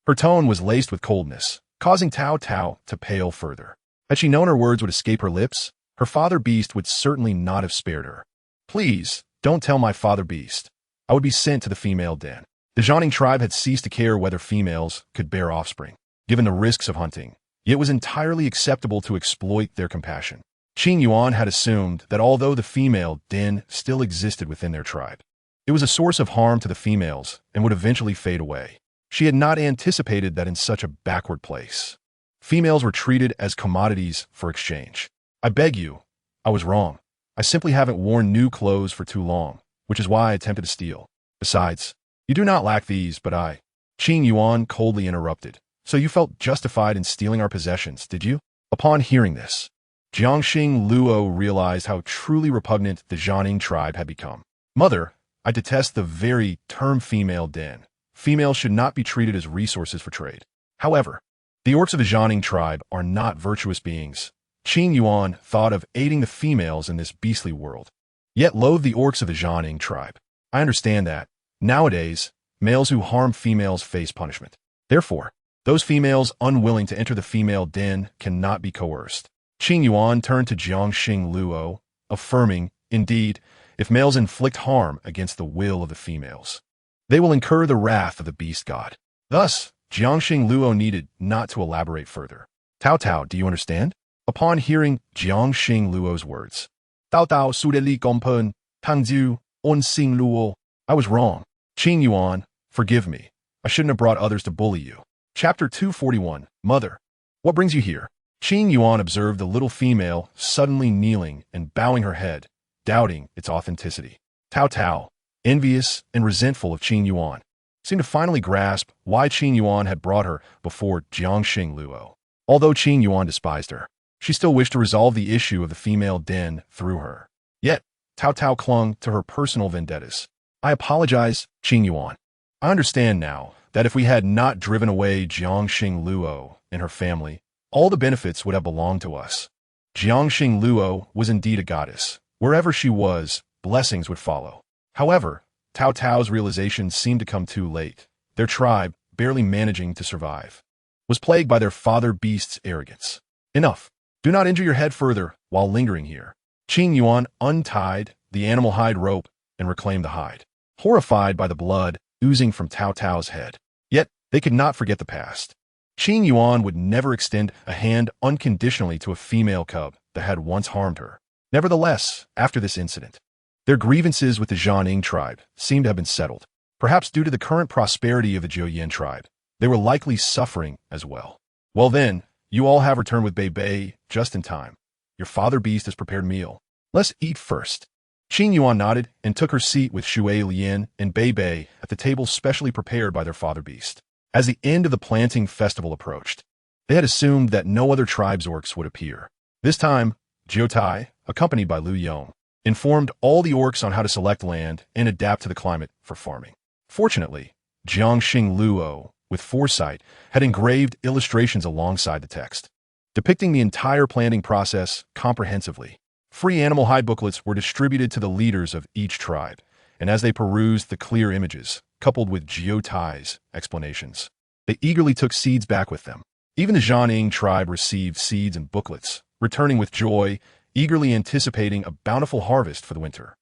Her tone was laced with coldness, causing Tao Tao to pale further. Had she known her words would escape her lips, Her father beast would certainly not have spared her. Please, don't tell my father beast. I would be sent to the female den. The Jianing tribe had ceased to care whether females could bear offspring, given the risks of hunting. Yet it was entirely acceptable to exploit their compassion. Qing Yuan had assumed that although the female den still existed within their tribe, it was a source of harm to the females and would eventually fade away. She had not anticipated that in such a backward place, females were treated as commodities for exchange. I beg you, I was wrong. I simply haven't worn new clothes for too long, which is why I attempted to steal. Besides, you do not lack these, but I. Qing Yuan coldly interrupted. So you felt justified in stealing our possessions, did you? Upon hearing this, Jiangxing Luo realized how truly repugnant the Jianing tribe had become. Mother, I detest the very term female den. Females should not be treated as resources for trade. However, the orcs of the Jianing tribe are not virtuous beings. Qing Yuan thought of aiding the females in this beastly world, yet loathed the orcs of the Jianing tribe. I understand that. Nowadays, males who harm females face punishment. Therefore, those females unwilling to enter the female den cannot be coerced. Qing Yuan turned to Jiangxing Luo, affirming, indeed, if males inflict harm against the will of the females, they will incur the wrath of the beast god. Thus, Jiangxing Luo needed not to elaborate further. Tao Tao, do you understand? Upon hearing Jiangxing Luo's words, Tao Tao su de li gongpen, tangzu, on xing luo. I was wrong. Qing Yuan, forgive me. I shouldn't have brought others to bully you. Chapter 241, Mother. What brings you here? Qing Yuan observed the little female suddenly kneeling and bowing her head, doubting its authenticity. Tao Tao, envious and resentful of Qing Yuan, seemed to finally grasp why Qing Yuan had brought her before Jiangxing Luo. Although Qing Yuan despised her, she still wished to resolve the issue of the female den through her. Yet, Tao Tao clung to her personal vendettas. I apologize, Qing Yuan. I understand now that if we had not driven away Jiangxing Luo and her family, all the benefits would have belonged to us. Jiangxing Luo was indeed a goddess. Wherever she was, blessings would follow. However, Tao Tao's realization seemed to come too late. Their tribe, barely managing to survive, was plagued by their father beast's arrogance. Enough. Do not injure your head further while lingering here. Qing Yuan untied the animal hide rope and reclaimed the hide, horrified by the blood oozing from Tao Tao's head. Yet, they could not forget the past. Qing Yuan would never extend a hand unconditionally to a female cub that had once harmed her. Nevertheless, after this incident, their grievances with the Jianing tribe seemed to have been settled. Perhaps due to the current prosperity of the Zhouyan tribe, they were likely suffering as well. Well then, you all have returned with Bei Bei just in time. Your father beast has prepared a meal. Let's eat first. Qing Yuan nodded and took her seat with Shui Lian and Bei Bei at the table specially prepared by their father beast. As the end of the planting festival approached, they had assumed that no other tribe's orcs would appear. This time, Jiu Tai, accompanied by Lu Yong, informed all the orcs on how to select land and adapt to the climate for farming. Fortunately, Jiangxing Luo, with foresight, had engraved illustrations alongside the text, depicting the entire planting process comprehensively. Free animal hide booklets were distributed to the leaders of each tribe, and as they perused the clear images, coupled with Jiu Tai's explanations, they eagerly took seeds back with them. Even the Jianing tribe received seeds and booklets, returning with joy, eagerly anticipating a bountiful harvest for the winter.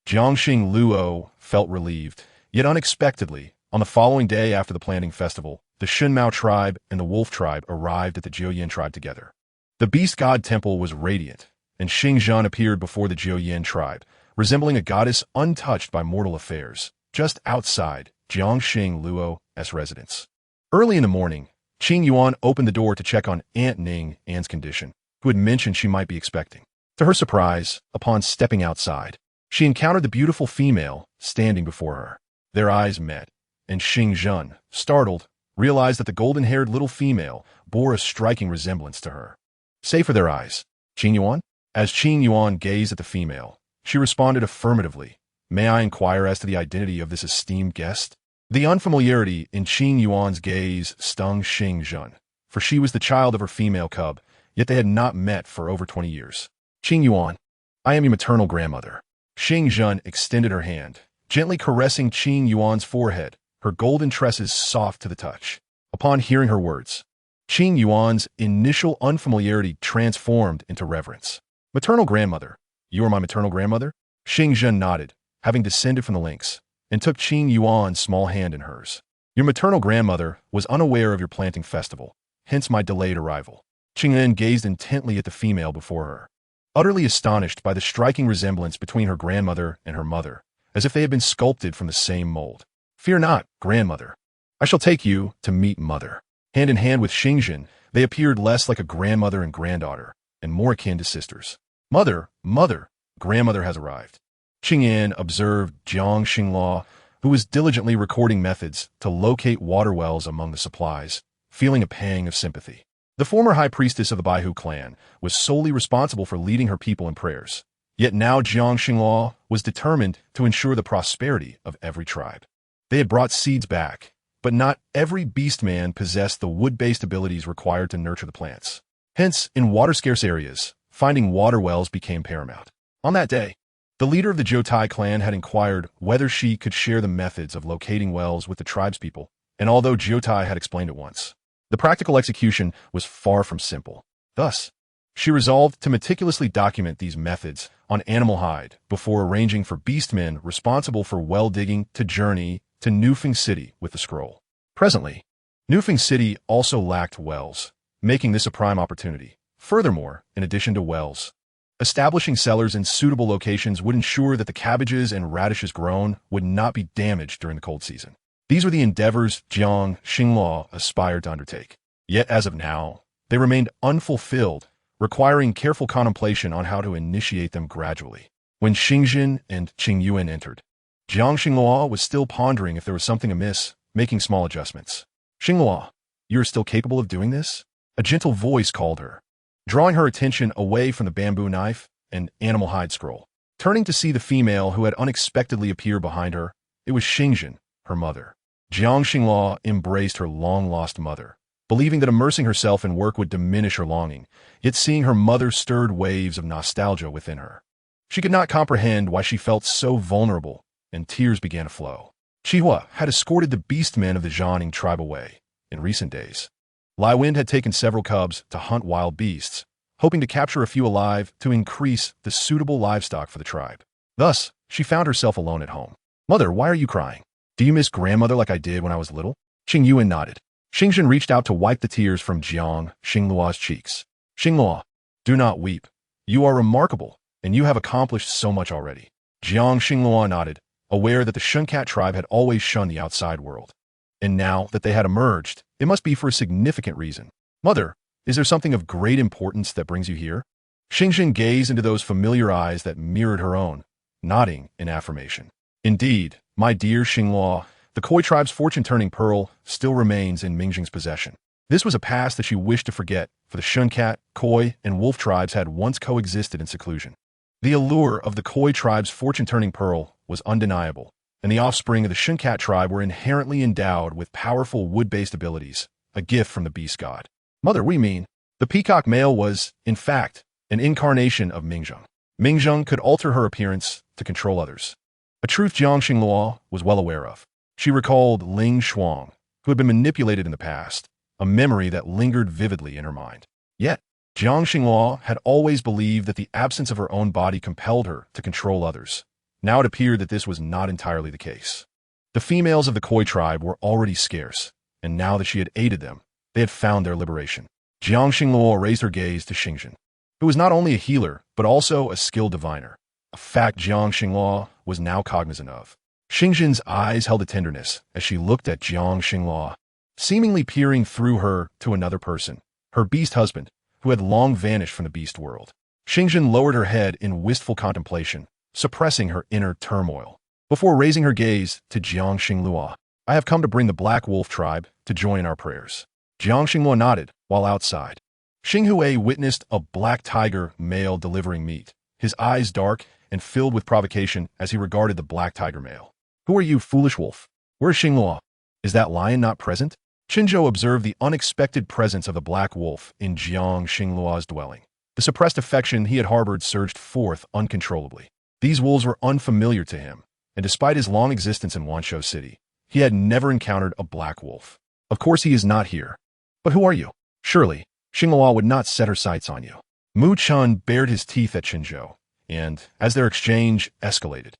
Jiangxing Luo felt relieved, yet unexpectedly, on the following day after the planting festival, the Shunmao tribe and the Wolf tribe arrived at the Zhouyan tribe together. The beast god temple was radiant, and Xingzhen appeared before the Zhouyan tribe, resembling a goddess untouched by mortal affairs, just outside Jiangxing Luo's residence. Early in the morning, Qing Yuan opened the door to check on Aunt Ning Anne's condition, who had mentioned she might be expecting. To her surprise, upon stepping outside, she encountered the beautiful female standing before her. Their eyes met, and Xingzhen, startled, realized that the golden-haired little female bore a striking resemblance to her. Save for their eyes, Qing Yuan? As Qing Yuan gazed at the female, she responded affirmatively. May I inquire as to the identity of this esteemed guest? The unfamiliarity in Qing Yuan's gaze stung Xingzhen, for she was the child of her female cub, yet they had not met for over 20 years. Qing Yuan, I am your maternal grandmother. Xingzhen extended her hand, gently caressing Qing Yuan's forehead, her golden tresses soft to the touch. Upon hearing her words, Qing Yuan's initial unfamiliarity transformed into reverence. Maternal grandmother. You are my maternal grandmother? Xingzhen nodded, having descended from the lynx, and took Qing Yuan's small hand in hers. Your maternal grandmother was unaware of your planting festival, hence my delayed arrival. Qingyan gazed intently at the female before her, utterly astonished by the striking resemblance between her grandmother and her mother, as if they had been sculpted from the same mold. Fear not, grandmother. I shall take you to meet mother. Hand in hand with Xingzhen, they appeared less like a grandmother and granddaughter, and more akin to sisters. Mother, grandmother has arrived. Qingyan observed Jiang Xinghua, who was diligently recording methods to locate water wells among the supplies, feeling a pang of sympathy. The former high priestess of the Baihu clan was solely responsible for leading her people in prayers. Yet now Jiang Xinghua was determined to ensure the prosperity of every tribe. They had brought seeds back, but not every beastman possessed the wood-based abilities required to nurture the plants. Hence, in water-scarce areas, finding water wells became paramount. On that day, the leader of the Jotai clan had inquired whether she could share the methods of locating wells with the tribespeople, and although Jotai had explained it once, the practical execution was far from simple. Thus, she resolved to meticulously document these methods on animal hide before arranging for beastmen responsible for well digging to journey to Nufeng City with the scroll. Presently, Nufeng City also lacked wells, making this a prime opportunity. Furthermore, in addition to wells, establishing cellars in suitable locations would ensure that the cabbages and radishes grown would not be damaged during the cold season. These were the endeavors Jiang Xinghua aspired to undertake. Yet as of now, they remained unfulfilled, requiring careful contemplation on how to initiate them gradually. When Xingzhen and Qingyuan entered, Jiang Xinghua was still pondering if there was something amiss, making small adjustments. Xinghua, you are still capable of doing this? A gentle voice called her, drawing her attention away from the bamboo knife and animal hide scroll. Turning to see the female who had unexpectedly appeared behind her, it was Xingzhen, her mother. Jiang Xinghua embraced her long-lost mother, believing that immersing herself in work would diminish her longing, yet seeing her mother stirred waves of nostalgia within her. She could not comprehend why she felt so vulnerable, and tears began to flow. Qihua had escorted the beastmen of the Zhanning tribe away. In recent days, Lai Wind had taken several cubs to hunt wild beasts, hoping to capture a few alive to increase the suitable livestock for the tribe. Thus, she found herself alone at home. Mother, why are you crying? Do you miss grandmother like I did when I was little? Qingyuan nodded. Xingzhen reached out to wipe the tears from Jiang Xinglua's cheeks. Xinghua, do not weep. You are remarkable, and you have accomplished so much already. Jiang Xinglua nodded, aware that the Shuncat tribe had always shunned the outside world. And now that they had emerged, it must be for a significant reason. Mother, is there something of great importance that brings you here? Xingzhen gazed into those familiar eyes that mirrored her own, nodding in affirmation. Indeed, my dear Xinghua, the Koi tribe's fortune-turning pearl still remains in Mingjing's possession. This was a past that she wished to forget, for the Shuncat, Koi, and Wolf tribes had once coexisted in seclusion. The allure of the Koi tribe's fortune-turning pearl was undeniable, and the offspring of the Shuncat tribe were inherently endowed with powerful wood-based abilities, a gift from the beast god. Mother, we mean, the peacock male was, in fact, an incarnation of Mingjing. Mingjing could alter her appearance to control others, a truth Jiang Xinghua was well aware of. She recalled Ling Shuang, who had been manipulated in the past, a memory that lingered vividly in her mind. Yet, Jiang Xinghua had always believed that the absence of her own body compelled her to control others. Now it appeared that this was not entirely the case. The females of the Koi tribe were already scarce, and now that she had aided them, they had found their liberation. Jiang Xinghua raised her gaze to Xingzhen, who was not only a healer, but also a skilled diviner, a fact Jiang Xinghua was now cognizant of. Xingzhen's eyes held a tenderness as she looked at Jiang Xinghua, seemingly peering through her to another person, her beast husband, who had long vanished from the beast world. Xingzhen lowered her head in wistful contemplation, suppressing her inner turmoil. Before raising her gaze to Jiang Xinglua, I have come to bring the Black Wolf tribe to join our prayers. Jiang Xinglua nodded while outside. Xinghui witnessed a black tiger male delivering meat, his eyes dark and filled with provocation as he regarded the black tiger male. Who are you, foolish wolf? Where is Xinglua? Is that lion not present? Qinzhou observed the unexpected presence of the black wolf in Jiang Xinglua's dwelling. The suppressed affection he had harbored surged forth uncontrollably. These wolves were unfamiliar to him, and despite his long existence in Wanshou City, he had never encountered a black wolf. Of course he is not here. But who are you? Surely, Xinglua would not set her sights on you. Mu Chun bared his teeth at Qinzhou, and, as their exchange escalated,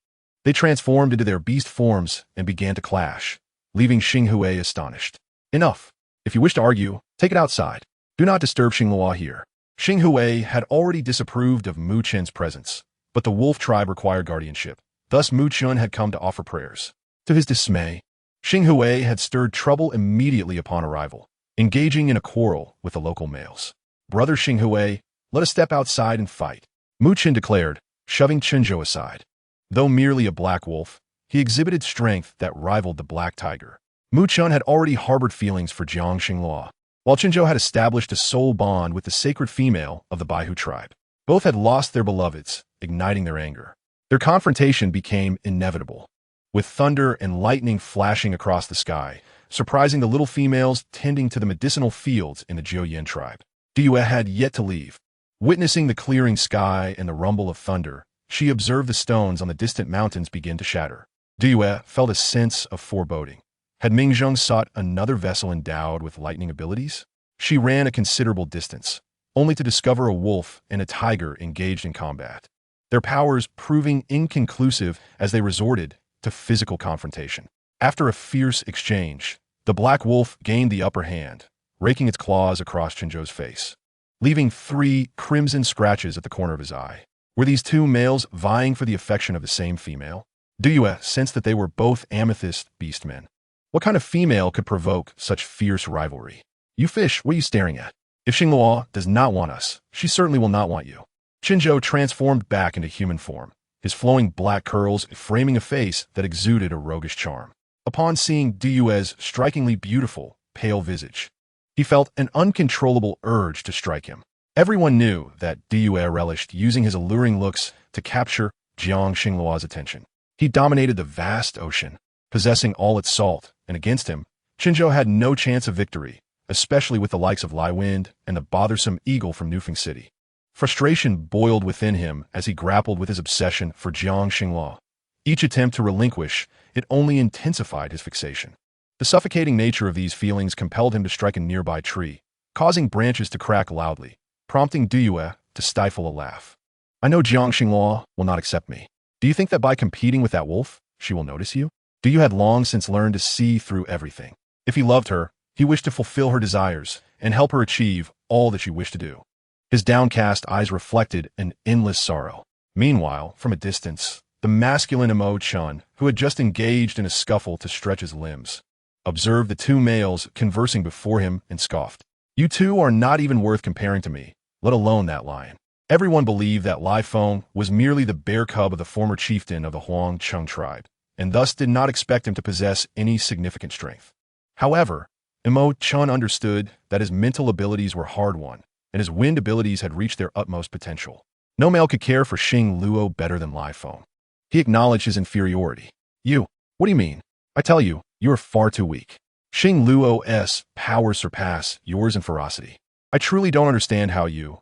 they transformed into their beast forms and began to clash, leaving Xinghui astonished. Enough. If you wish to argue, take it outside. Do not disturb Xinghua here. Xinghui had already disapproved of Mu Chen's presence, but the wolf tribe required guardianship. Thus Mu Chun had come to offer prayers. To his dismay, Xinghui had stirred trouble immediately upon arrival, engaging in a quarrel with the local males. Brother Xinghui, let us step outside and fight, Mu Chen declared, shoving Qinzhou aside. Though merely a black wolf, he exhibited strength that rivaled the black tiger. Mu Chun had already harbored feelings for Jiang Xinghua, while Qinzhou had established a soul bond with the sacred female of the Baihu tribe. Both had lost their beloveds, igniting their anger. Their confrontation became inevitable, with thunder and lightning flashing across the sky, surprising the little females tending to the medicinal fields in the Jiuyan tribe. Diyue had yet to leave. Witnessing the clearing sky and the rumble of thunder, she observed the stones on the distant mountains begin to shatter. Diyue felt a sense of foreboding. Had Mingzheng sought another vessel endowed with lightning abilities? She ran a considerable distance, only to discover a wolf and a tiger engaged in combat, their powers proving inconclusive as they resorted to physical confrontation. After a fierce exchange, the black wolf gained the upper hand, raking its claws across Qinzhou's face, leaving 3 crimson scratches at the corner of his eye. Were these 2 males vying for the affection of the same female? Diyue sensed that they were both amethyst beastmen. What kind of female could provoke such fierce rivalry? You fish, what are you staring at? If Xinghua does not want us, she certainly will not want you. Qinzhou transformed back into human form, his flowing black curls framing a face that exuded a roguish charm. Upon seeing Diyue's strikingly beautiful, pale visage, he felt an uncontrollable urge to strike him. Everyone knew that Diyue relished using his alluring looks to capture Jiang Xinghua's attention. He dominated the vast ocean, possessing all its salt, and against him, Qinzhou had no chance of victory, especially with the likes of Lai Wind and the bothersome eagle from Nufeng City. Frustration boiled within him as he grappled with his obsession for Jiang Xinghua. Each attempt to relinquish it only intensified his fixation. The suffocating nature of these feelings compelled him to strike a nearby tree, causing branches to crack loudly, prompting Diyue to stifle a laugh. I know Jiang Xinghua will not accept me. Do you think that by competing with that wolf, she will notice you? Diyue had long since learned to see through everything. If he loved her, he wished to fulfill her desires and help her achieve all that she wished to do. His downcast eyes reflected an endless sorrow. Meanwhile, from a distance, the masculine Mo Chun, who had just engaged in a scuffle to stretch his limbs, observed the 2 males conversing before him and scoffed. You 2 are not even worth comparing to me, let alone that lion. Everyone believed that Lai Feng was merely the bear cub of the former chieftain of the Huang Chung tribe, and thus did not expect him to possess any significant strength. However, Mo Chun understood that his mental abilities were hard-won, and his wind abilities had reached their utmost potential. No male could care for Xing Luo better than Lai Feng. He acknowledged his inferiority. You, what do you mean? I tell you, you are far too weak. Xing Luo's powers surpass yours in ferocity. I truly don't understand how you,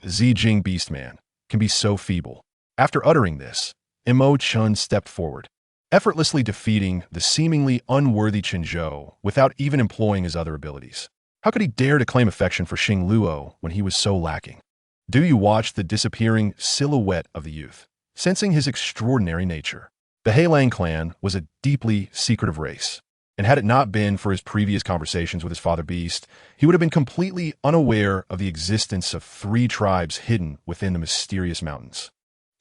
Zijing Beastman, can be so feeble. After uttering this, Mo Chun stepped forward, effortlessly defeating the seemingly unworthy Qinzhou without even employing his other abilities. How could he dare to claim affection for Xing Luo when he was so lacking? Diyue watched the disappearing silhouette of the youth, sensing his extraordinary nature. The Heilang clan was a deeply secretive race, and had it not been for his previous conversations with his father beast, he would have been completely unaware of the existence of 3 tribes hidden within the mysterious mountains.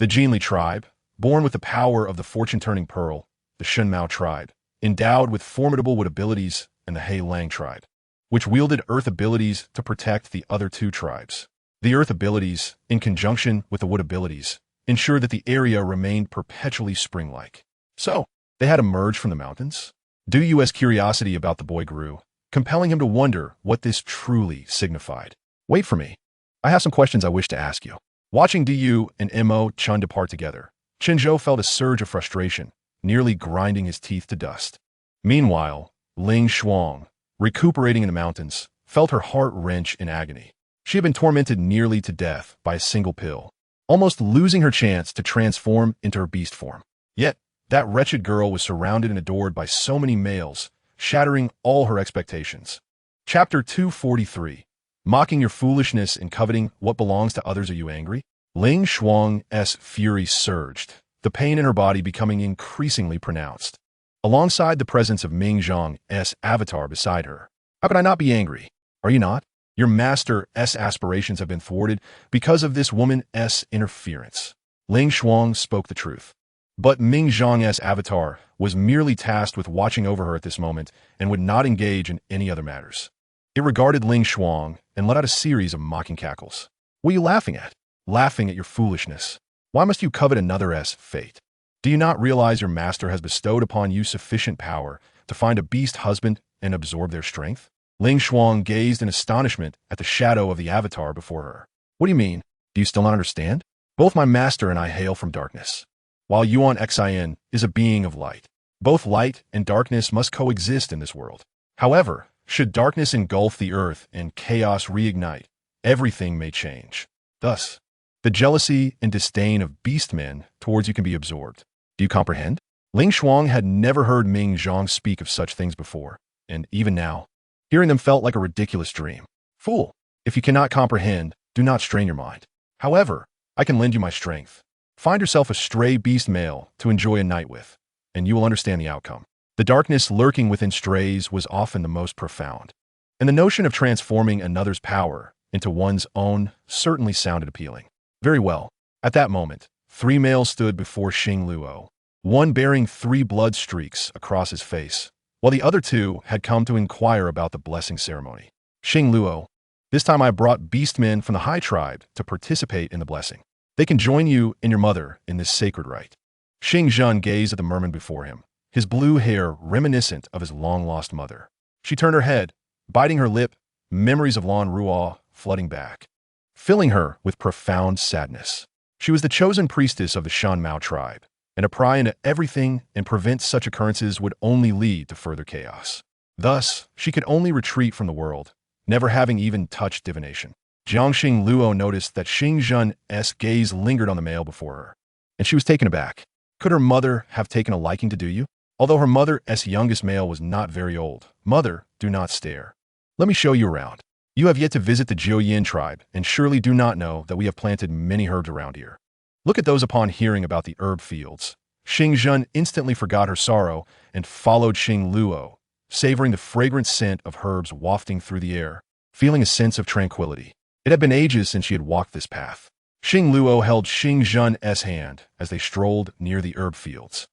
The Jinli tribe, born with the power of the fortune-turning pearl, the Shunmao tribe, endowed with formidable wood abilities, and the Heilang tribe, which wielded earth abilities to protect the other 2 tribes. The earth abilities, in conjunction with the wood abilities, ensured that the area remained perpetually spring-like. So, they had emerged from the mountains? Diyue's curiosity about the boy grew, compelling him to wonder what this truly signified. Wait for me. I have some questions I wish to ask you. Watching Diyue and Mo Chun depart together, Qinzhou felt a surge of frustration, nearly grinding his teeth to dust. Meanwhile, Ling Shuang, recuperating in the mountains, felt her heart wrench in agony. She had been tormented nearly to death by a single pill, almost losing her chance to transform into her beast form. Yet, that wretched girl was surrounded and adored by so many males, shattering all her expectations. Chapter 243. Mocking your foolishness and coveting what belongs to others, are you angry? Ling Shuang's fury surged, the pain in her body becoming increasingly pronounced. Alongside the presence of Ming Zhang's avatar beside her. How could I not be angry? Are you not? Your master's aspirations have been thwarted because of this woman's interference. Ling Shuang spoke the truth. But Ming Zhang's avatar was merely tasked with watching over her at this moment and would not engage in any other matters. It regarded Ling Shuang and let out a series of mocking cackles. What are you laughing at? Laughing at your foolishness. Why must you covet another's fate? Do you not realize your master has bestowed upon you sufficient power to find a beast husband and absorb their strength? Ling Shuang gazed in astonishment at the shadow of the avatar before her. What do you mean? Do you still not understand? Both my master and I hail from darkness, while Yuan Xin is a being of light. Both light and darkness must coexist in this world. However, should darkness engulf the earth and chaos reignite, everything may change. Thus, the jealousy and disdain of beastmen towards you can be absorbed. Do you comprehend? Ling Shuang had never heard Ming Zhang speak of such things before, and even now, hearing them felt like a ridiculous dream. Fool! If you cannot comprehend, do not strain your mind. However, I can lend you my strength. Find yourself a stray beast male to enjoy a night with, and you will understand the outcome. The darkness lurking within strays was often the most profound, and the notion of transforming another's power into one's own certainly sounded appealing. Very well. At that moment, 3 males stood before Xing Luo, one bearing 3 blood streaks across his face, while the other 2 had come to inquire about the blessing ceremony. Xing Luo, this time I brought beastmen from the High Tribe to participate in the blessing. They can join you and your mother in this sacred rite. Xing Zhen gazed at the merman before him, his blue hair reminiscent of his long-lost mother. She turned her head, biting her lip, memories of Lan Ruo flooding back, filling her with profound sadness. She was the chosen priestess of the Shan Mao tribe, and a pry into everything and prevent such occurrences would only lead to further chaos. Thus, she could only retreat from the world, never having even touched divination. Jiangxing Luo noticed that Xing Zhen's gaze lingered on the male before her, and she was taken aback. Could her mother have taken a liking to you? Although her mother's youngest male was not very old. Mother, do not stare. Let me show you around. You have yet to visit the Jiuyin tribe, and surely do not know that we have planted many herbs around here. Look at those. Upon hearing about the herb fields, Xing Zhen instantly forgot her sorrow and followed Xing Luo, savoring the fragrant scent of herbs wafting through the air, feeling a sense of tranquility. It had been ages since she had walked this path. Xing Luo held Xing Zhen's hand as they strolled near the herb fields,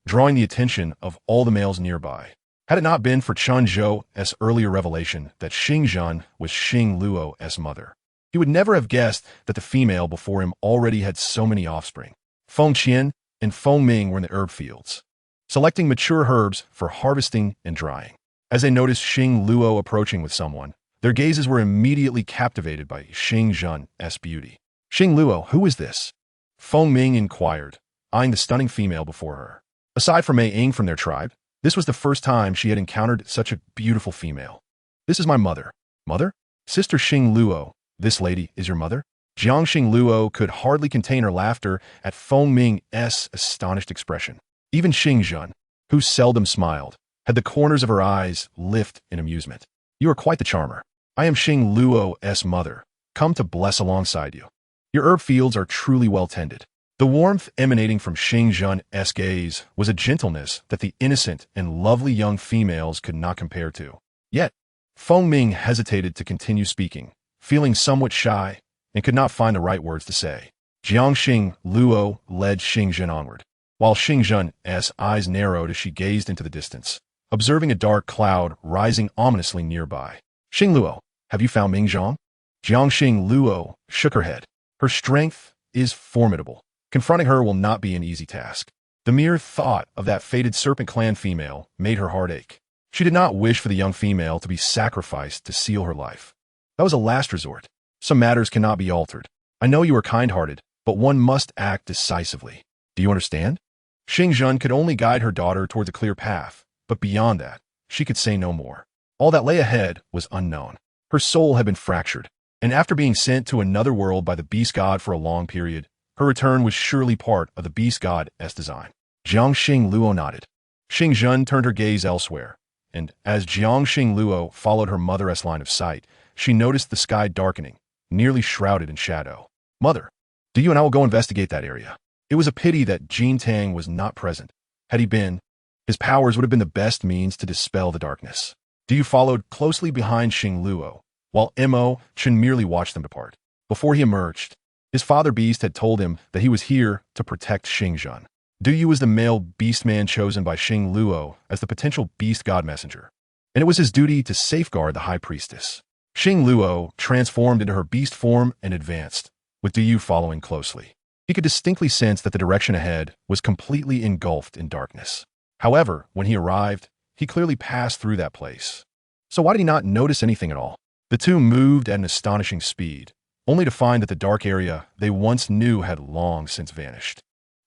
drawing the attention of all the males nearby. Had it not been for Chen Zhou's earlier revelation that Xing Zhen was Xing Luo's mother, he would never have guessed that the female before him already had so many offspring. Feng Qian and Feng Ming were in the herb fields, selecting mature herbs for harvesting and drying. As they noticed Xing Luo approaching with someone, their gazes were immediately captivated by Xing Zhen's beauty. Xing Luo, who is this? Feng Ming inquired, eyeing the stunning female before her. Aside from Mei Ying from their tribe, this was the first time she had encountered such a beautiful female. This is my mother. Mother? Sister Xing Luo, this lady is your mother? Jiangxing Luo could hardly contain her laughter at Feng Ming's astonished expression. Even Xing Zhen, who seldom smiled, had the corners of her eyes lift in amusement. You are quite the charmer. I am Xing Luo's mother, come to bless alongside you. Your herb fields are truly well tended. The warmth emanating from Xing Zhen's gaze was a gentleness that the innocent and lovely young females could not compare to. Yet, Feng Ming hesitated to continue speaking, feeling somewhat shy, and could not find the right words to say. Jiangxing Luo led Xing Zhen onward, while Xing Zhen's eyes narrowed as she gazed into the distance, observing a dark cloud rising ominously nearby. Xing Luo, have you found Ming Zhang? Jiangxing Luo shook her head. Her strength is formidable. Confronting her will not be an easy task. The mere thought of that fated serpent clan female made her heart ache. She did not wish for the young female to be sacrificed to seal her life. That was a last resort. Some matters cannot be altered. I know you are kind-hearted, but one must act decisively. Do you understand? Xing Zhen could only guide her daughter towards a clear path, but beyond that, she could say no more. All that lay ahead was unknown. Her soul had been fractured, and after being sent to another world by the beast god for a long period, her return was surely part of the beast god's design. Jiangxing Luo nodded. Xing Zhen turned her gaze elsewhere, and as Jiangxing Luo followed her mother's line of sight, she noticed the sky darkening, nearly shrouded in shadow. Mother, do you and I will go investigate that area. It was a pity that Jin Tang was not present. Had he been, his powers would have been the best means to dispel the darkness. Du followed closely behind Xing Luo, while Mo Chen merely watched them depart. Before he emerged, his father beast had told him that he was here to protect Xingzhen. Du was the male beastman chosen by Xing Luo as the potential beast god messenger, and it was his duty to safeguard the high priestess. Xing Luo transformed into her beast form and advanced, with Du following closely. He could distinctly sense that the direction ahead was completely engulfed in darkness. However, when he arrived, he clearly passed through that place. So why did he not notice anything at all? The two moved at an astonishing speed, only to find that the dark area they once knew had long since vanished.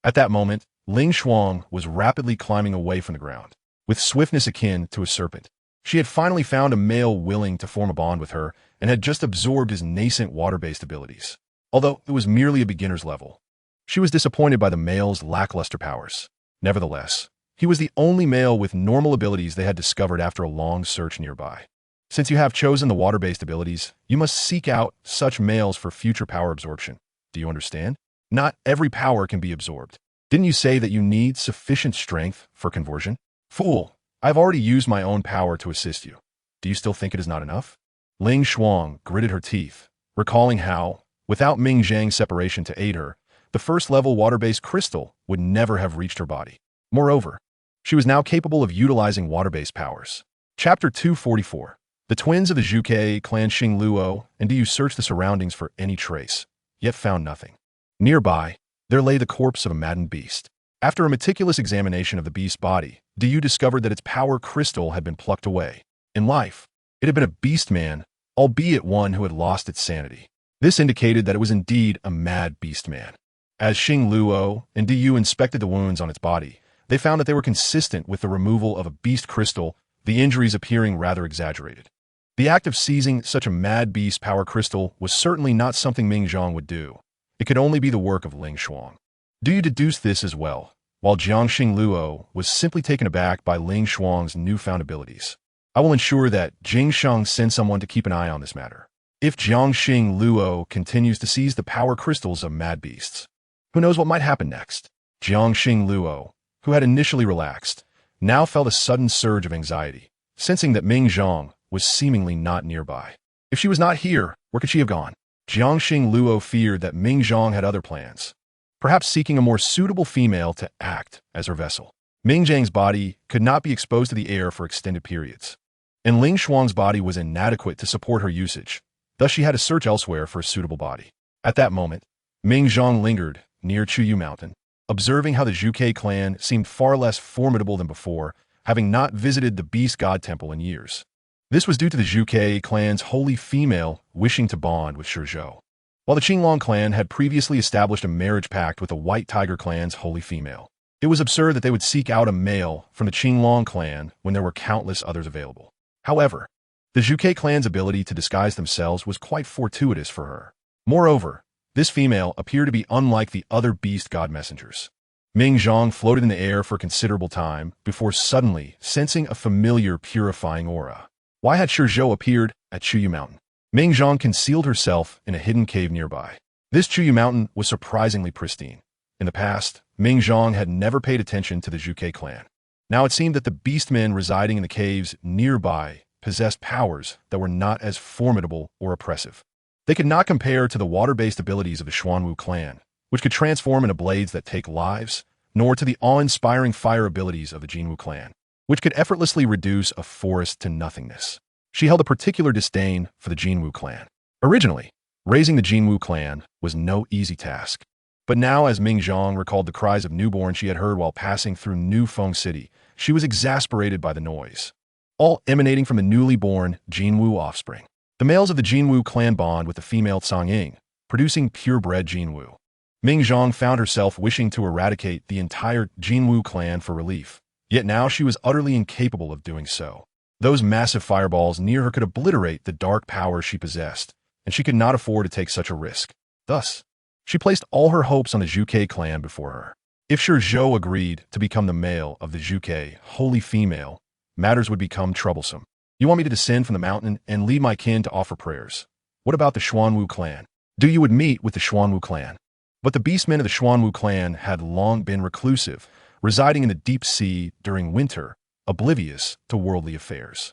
At that moment, Ling Shuang was rapidly climbing away from the ground, with swiftness akin to a serpent. She had finally found a male willing to form a bond with her and had just absorbed his nascent water-based abilities. Although it was merely a beginner's level, she was disappointed by the male's lackluster powers. Nevertheless, he was the only male with normal abilities they had discovered after a long search nearby. Since you have chosen the water-based abilities, you must seek out such males for future power absorption. Do you understand? Not every power can be absorbed. Didn't you say that you need sufficient strength for conversion? Fool, I've already used my own power to assist you. Do you still think it is not enough? Ling Shuang gritted her teeth, recalling how, without Ming Zhang's separation to aid her, the first-level water-based crystal would never have reached her body. Moreover, she was now capable of utilizing water-based powers. Chapter 244. The twins of the Zhuge clan Xing Luo and Du searched the surroundings for any trace, yet found nothing. Nearby, there lay the corpse of a maddened beast. After a meticulous examination of the beast's body, Du discovered that its power crystal had been plucked away. In life, it had been a beastman, albeit one who had lost its sanity. This indicated that it was indeed a mad beastman. As Xing Luo and Du inspected the wounds on its body, they found that they were consistent with the removal of a beast crystal, the injuries appearing rather exaggerated. The act of seizing such a mad beast power crystal was certainly not something Ming Zhang would do. It could only be the work of Ling Shuang. Du deduced this as well, while Jiang Xing Luo was simply taken aback by Ling Shuang's newfound abilities. I will ensure that Jing Sheng sends someone to keep an eye on this matter. If Jiang Xing Luo continues to seize the power crystals of mad beasts, who knows what might happen next? Jiang Xing Luo, who had initially relaxed, now felt a sudden surge of anxiety, sensing that Ming Zhang was seemingly not nearby. If she was not here, where could she have gone? Jiang Xing Luo feared that Ming Zhang had other plans, perhaps seeking a more suitable female to act as her vessel. Ming Zhang's body could not be exposed to the air for extended periods, and Ling Shuang's body was inadequate to support her usage, thus she had to search elsewhere for a suitable body. At that moment, Ming Zhang lingered near Chuyu Mountain, observing how the Zhuge clan seemed far less formidable than before, having not visited the Beast God Temple in years. This was due to the Zhuge clan's holy female wishing to bond with Shizhou, while the Qinglong clan had previously established a marriage pact with the White Tiger clan's holy female. It was absurd that they would seek out a male from the Qinglong clan when there were countless others available. However, the Zhuge clan's ability to disguise themselves was quite fortuitous for her. Moreover, this female appeared to be unlike the other beast god messengers. Ming Zhang floated in the air for a considerable time before suddenly sensing a familiar purifying aura. Why had Shizhou appeared at Chuyu Mountain? Ming Zhang concealed herself in a hidden cave nearby. This Chuyu Mountain was surprisingly pristine. In the past, Ming Zhang had never paid attention to the Zhuge clan. Now it seemed that the beastmen residing in the caves nearby possessed powers that were not as formidable or oppressive. They could not compare to the water-based abilities of the Xuanwu clan, which could transform into blades that take lives, nor to the awe-inspiring fire abilities of the Jinwu clan, which could effortlessly reduce a forest to nothingness. She held a particular disdain for the Jinwu clan. Originally, raising the Jinwu clan was no easy task. But now, as Ming Zhang recalled the cries of newborn she had heard while passing through New Feng City, she was exasperated by the noise, all emanating from the newly born Jinwu offspring. The males of the Jinwu clan bond with the female Cangying, producing purebred Jinwu. Ming Zhang found herself wishing to eradicate the entire Jinwu clan for relief, yet now she was utterly incapable of doing so. Those massive fireballs near her could obliterate the dark powers she possessed, and she could not afford to take such a risk. Thus, she placed all her hopes on the Zhuge clan before her. If Shizhou agreed to become the male of the Zhuge, holy female, matters would become troublesome. You want me to descend from the mountain and lead my kin to offer prayers? What about the Xuanwu clan? Do you would meet with the Xuanwu clan? But the beastmen of the Xuanwu clan had long been reclusive, residing in the deep sea during winter, oblivious to worldly affairs.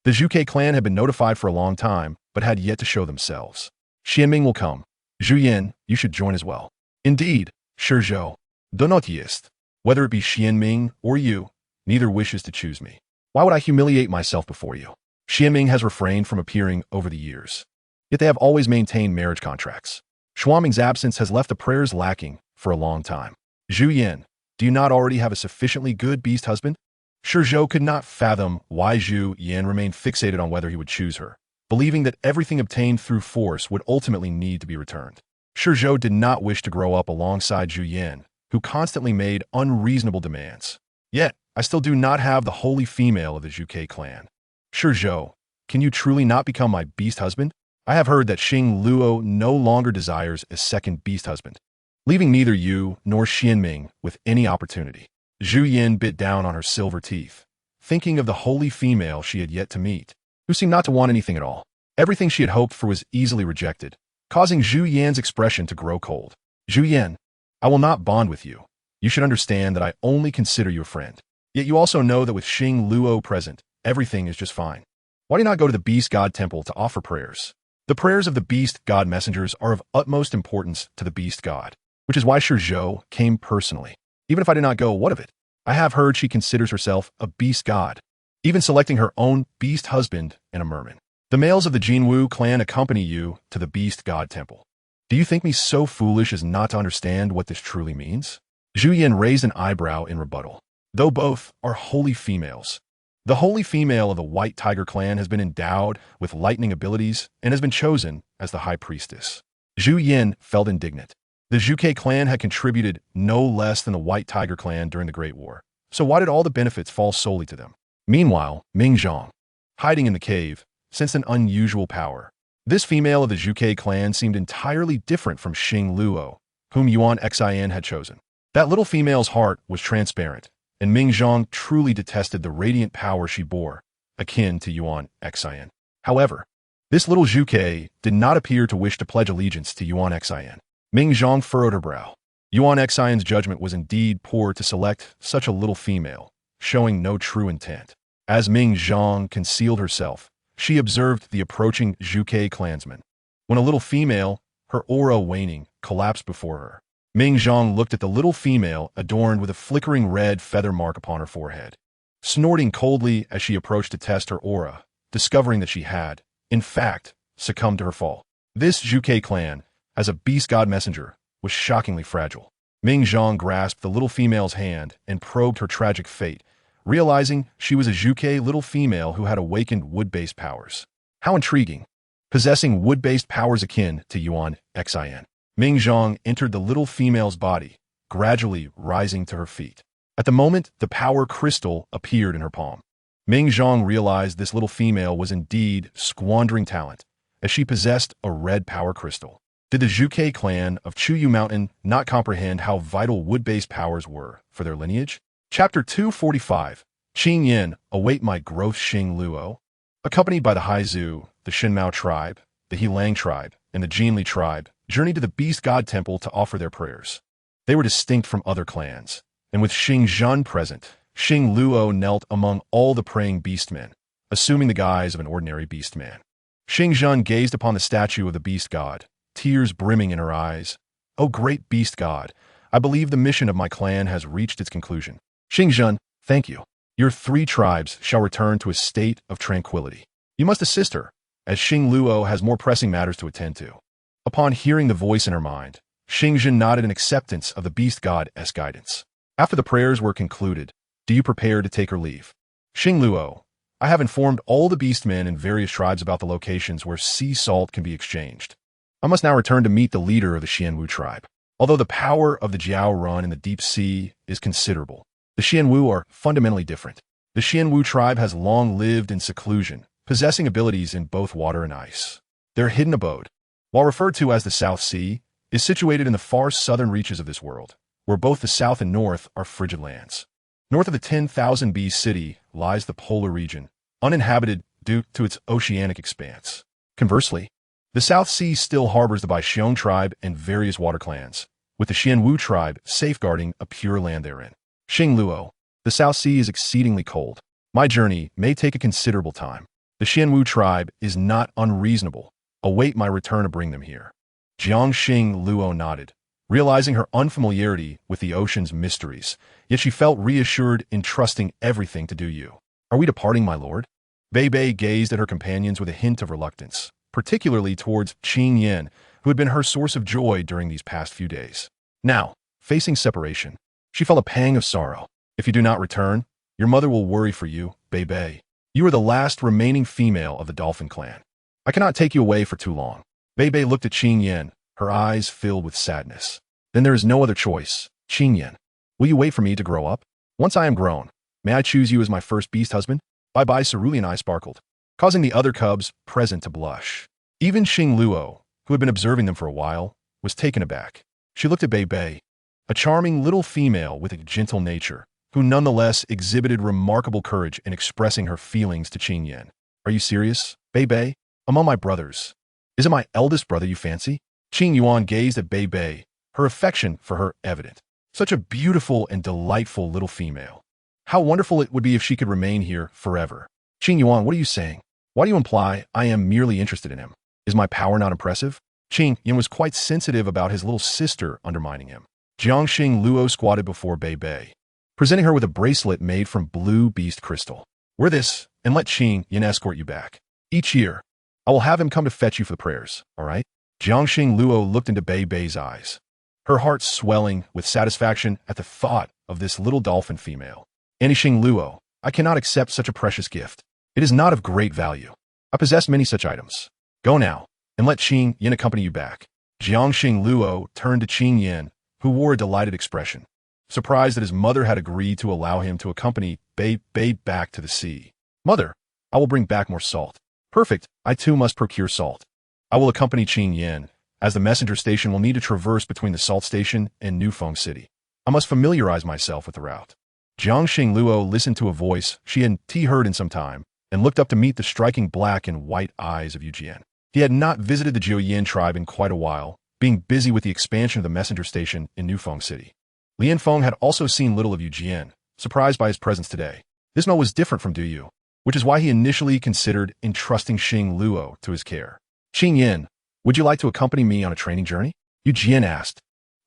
The Zhuke clan had been notified for a long time, but had yet to show themselves. Xianming will come. Zhu Yin, you should join as well. Indeed, Shizhou. Do not yist. Whether it be Xianming or you, neither wishes to choose me. Why would I humiliate myself before you? Xianming has refrained from appearing over the years. Yet they have always maintained marriage contracts. Xuanming's absence has left the prayers lacking for a long time. Zhu Yin, do you not already have a sufficiently good beast husband? Shizhou could not fathom why Zhu Yin remained fixated on whether he would choose her, believing that everything obtained through force would ultimately need to be returned. Shizhou did not wish to grow up alongside Zhu Yin, who constantly made unreasonable demands. Yet, I still do not have the holy female of the Zhuke clan. Shizhou, can you truly not become my beast husband? I have heard that Xing Luo no longer desires a second beast husband, leaving neither you nor Xianming with any opportunity. Zhu Yin bit down on her silver teeth, thinking of the holy female she had yet to meet, who seemed not to want anything at all. Everything she had hoped for was easily rejected, causing Zhu Yan's expression to grow cold. Zhu Yan, I will not bond with you. You should understand that I only consider you a friend. Yet you also know that with Xing Luo present, everything is just fine. Why do you not go to the Beast God Temple to offer prayers? The prayers of the Beast God messengers are of utmost importance to the Beast God, which is why Shizhou came personally. Even if I did not go, what of it? I have heard she considers herself a Beast God, even selecting her own beast husband in a merman. The males of the Jinwu clan accompany you to the Beast God Temple. Do you think me so foolish as not to understand what this truly means? Zhu Yin raised an eyebrow in rebuttal. Though both are holy females, the holy female of the White Tiger clan has been endowed with lightning abilities and has been chosen as the high priestess. Zhu Yin felt indignant. The Zhuke clan had contributed no less than the White Tiger clan during the Great War, so why did all the benefits fall solely to them? Meanwhile, Ming Zhang, hiding in the cave, sensed an unusual power. This female of the Zhuke clan seemed entirely different from Xing Luo, whom Yuan Xian had chosen. That little female's heart was transparent, and Ming Zhang truly detested the radiant power she bore, akin to Yuan Xian. However, this little Zhuke did not appear to wish to pledge allegiance to Yuan Xian. Ming Zhang furrowed her brow. Yuan Xian's judgment was indeed poor to select such a little female, showing no true intent. As Ming Zhang concealed herself, she observed the approaching Zhuke clansman. When a little female, her aura waning, collapsed before her, Ming Zhang looked at the little female adorned with a flickering red feather mark upon her forehead, snorting coldly as she approached to test her aura, discovering that she had, in fact, succumbed to her fall. This Zhuke clan, as a beast god messenger, was shockingly fragile. Ming Zhang grasped the little female's hand and probed her tragic fate, realizing she was a Zhuke little female who had awakened wood-based powers. How intriguing. Possessing wood-based powers akin to Yuan Xian, Ming Zhang entered the little female's body, gradually rising to her feet. At the moment, the power crystal appeared in her palm. Ming Zhang realized this little female was indeed squandering talent, as she possessed a red power crystal. Did the Zhuke clan of Chuyu Mountain not comprehend how vital wood-based powers were for their lineage? Chapter 245. Qing Yin, await my growth Xing Luo. Accompanied by the Haizu, the Shinmao tribe, the Helang tribe, and the Jinli tribe, journeyed to the Beast God Temple to offer their prayers. They were distinct from other clans, and with Xing Zhan present, Xing Luo knelt among all the praying beastmen, assuming the guise of an ordinary beastman. Xing Zhan gazed upon the statue of the beast god, tears brimming in her eyes. "O great beast god, I believe the mission of my clan has reached its conclusion. Xing Zhan, thank you. Your 3 tribes shall return to a state of tranquility. You must assist her, as Xing Luo has more pressing matters to attend to." Upon hearing the voice in her mind, Xing Zhan nodded in acceptance of the beast god's guidance. After the prayers were concluded, do you prepare to take her leave? Xing Luo, I have informed all the beastmen and various tribes about the locations where sea salt can be exchanged. I must now return to meet the leader of the Xianwu tribe. Although the power of the Jiao Run in the deep sea is considerable, the Xianwu are fundamentally different. The Xianwu tribe has long lived in seclusion, possessing abilities in both water and ice. Their hidden abode, while referred to as the South Sea, is situated in the far southern reaches of this world, where both the south and north are frigid lands. North of the 10,000 B city lies the polar region, uninhabited due to its oceanic expanse. Conversely, the South Sea still harbors the Baixiong tribe and various water clans, with the Xianwu tribe safeguarding a pure land therein. Xingluo, the South Sea is exceedingly cold. My journey may take a considerable time. The Xianwu tribe is not unreasonable. Await my return to bring them here. Jiangxing Luo nodded, realizing her unfamiliarity with the ocean's mysteries, yet she felt reassured in trusting everything to do you. Are we departing, my lord? Bei Bei gazed at her companions with a hint of reluctance, particularly towards Qing Yin, who had been her source of joy during these past few days. Now, facing separation, she felt a pang of sorrow. If you do not return, your mother will worry for you, Bei Bei. You are the last remaining female of the Dolphin clan. I cannot take you away for too long. Bei Bei looked at Qing Yin, her eyes filled with sadness. Then there is no other choice. Qing Yin, will you wait for me to grow up? Once I am grown, may I choose you as my first beast husband? Bye-bye, Cerulean eye sparkled, causing the other cubs present to blush. Even Xing Luo, who had been observing them for a while, was taken aback. She looked at Bei Bei, a charming little female with a gentle nature, who nonetheless exhibited remarkable courage in expressing her feelings to Qing Yin. Are you serious, Bei Bei? Among my brothers, is it my eldest brother you fancy? Qing Yuan gazed at Bei Bei, her affection for her evident. Such a beautiful and delightful little female. How wonderful it would be if she could remain here forever. Qing Yuan, what are you saying? Why do you imply I am merely interested in him? Is my power not impressive? Qing Yin was quite sensitive about his little sister undermining him. Jiangxing Luo squatted before Bei Bei, presenting her with a bracelet made from blue beast crystal. Wear this, and let Qing Yin escort you back. Each year, I will have him come to fetch you for the prayers, all right? Jiangxing Luo looked into Bei Bei's eyes, her heart swelling with satisfaction at the thought of this little dolphin female. Anixing Luo, I cannot accept such a precious gift. It is not of great value. I possess many such items. Go now, and let Qing Yin accompany you back. Jiangxing Luo turned to Qing Yin, who wore a delighted expression, surprised that his mother had agreed to allow him to accompany Bei Bei back to the sea. Mother, I will bring back more salt. Perfect, I too must procure salt. I will accompany Qing Yin, as the messenger station will need to traverse between the salt station and Nufeng City. I must familiarize myself with the route. Jiangxing Luo listened to a voice she hadn't heard in some time, and looked up to meet the striking black and white eyes of Yu Jian. He had not visited the Jiuyin tribe in quite a while, being busy with the expansion of the messenger station in Nufeng City. Lian Feng had also seen little of Yu Jian, surprised by his presence today. This mo was different from Du Yu, which is why he initially considered entrusting Xing Luo to his care. Qing Yin, would you like to accompany me on a training journey? Yu Jian asked,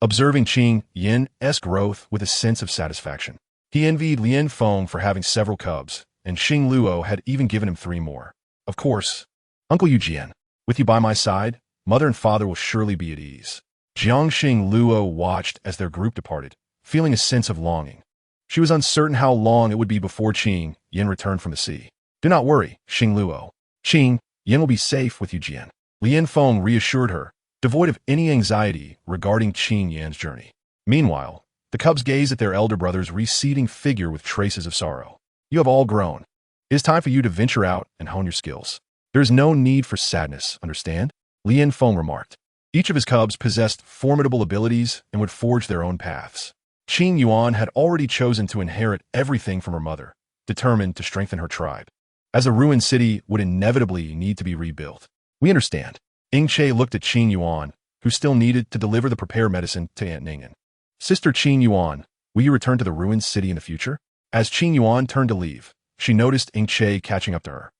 observing Qing Yin's growth with a sense of satisfaction. He envied Lian Feng for having several cubs, and Xing Luo had even given him 3 more. Of course, Uncle Yu Jian, with you by my side, mother and father will surely be at ease. Jiangxing Luo watched as their group departed, feeling a sense of longing. She was uncertain how long it would be before Qing Yin returned from the sea. Do not worry, Xing Luo. Qing Yin will be safe with Yu Jian. Lian Feng reassured her, devoid of any anxiety regarding Qing Yin's journey. Meanwhile, the cubs gazed at their elder brother's receding figure with traces of sorrow. You have all grown. It is time for you to venture out and hone your skills. There is no need for sadness, understand? Lian Feng remarked. Each of his cubs possessed formidable abilities and would forge their own paths. Qing Yuan had already chosen to inherit everything from her mother, determined to strengthen her tribe, as the ruined city would inevitably need to be rebuilt. We understand. Ying Che looked at Qing Yuan, who still needed to deliver the prepared medicine to Aunt Ningen. Sister Qing Yuan, will you return to the ruined city in the future? As Qing Yuan turned to leave, she noticed Ying Che catching up to her.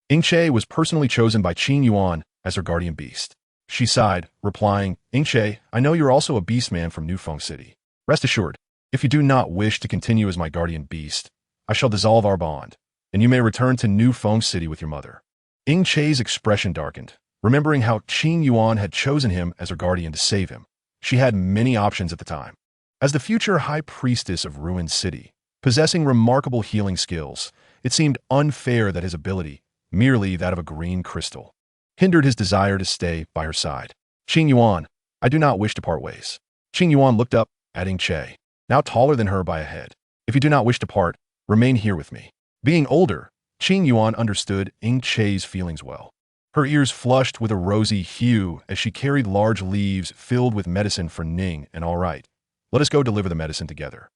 Ying Che was personally chosen by Qing Yuan as her guardian beast. She sighed, replying, Ying Che, I know you're also a beastman from Nufeng City. Rest assured, if you do not wish to continue as my guardian beast, I shall dissolve our bond, and you may return to Nufeng City with your mother. Ying Che's expression darkened, remembering how Qing Yuan had chosen him as her guardian to save him. She had many options at the time. As the future high priestess of Ruined City, possessing remarkable healing skills, it seemed unfair that his ability, merely that of a green crystal, hindered his desire to stay by her side. Qing Yuan, I do not wish to part ways. Qing Yuan looked up at Ying Che, now taller than her by a head. If you do not wish to part, remain here with me. Being older, Qing Yuan understood Ying Che's feelings well. Her ears flushed with a rosy hue as she carried large leaves filled with medicine for Ning and all right. Let us go deliver the medicine together.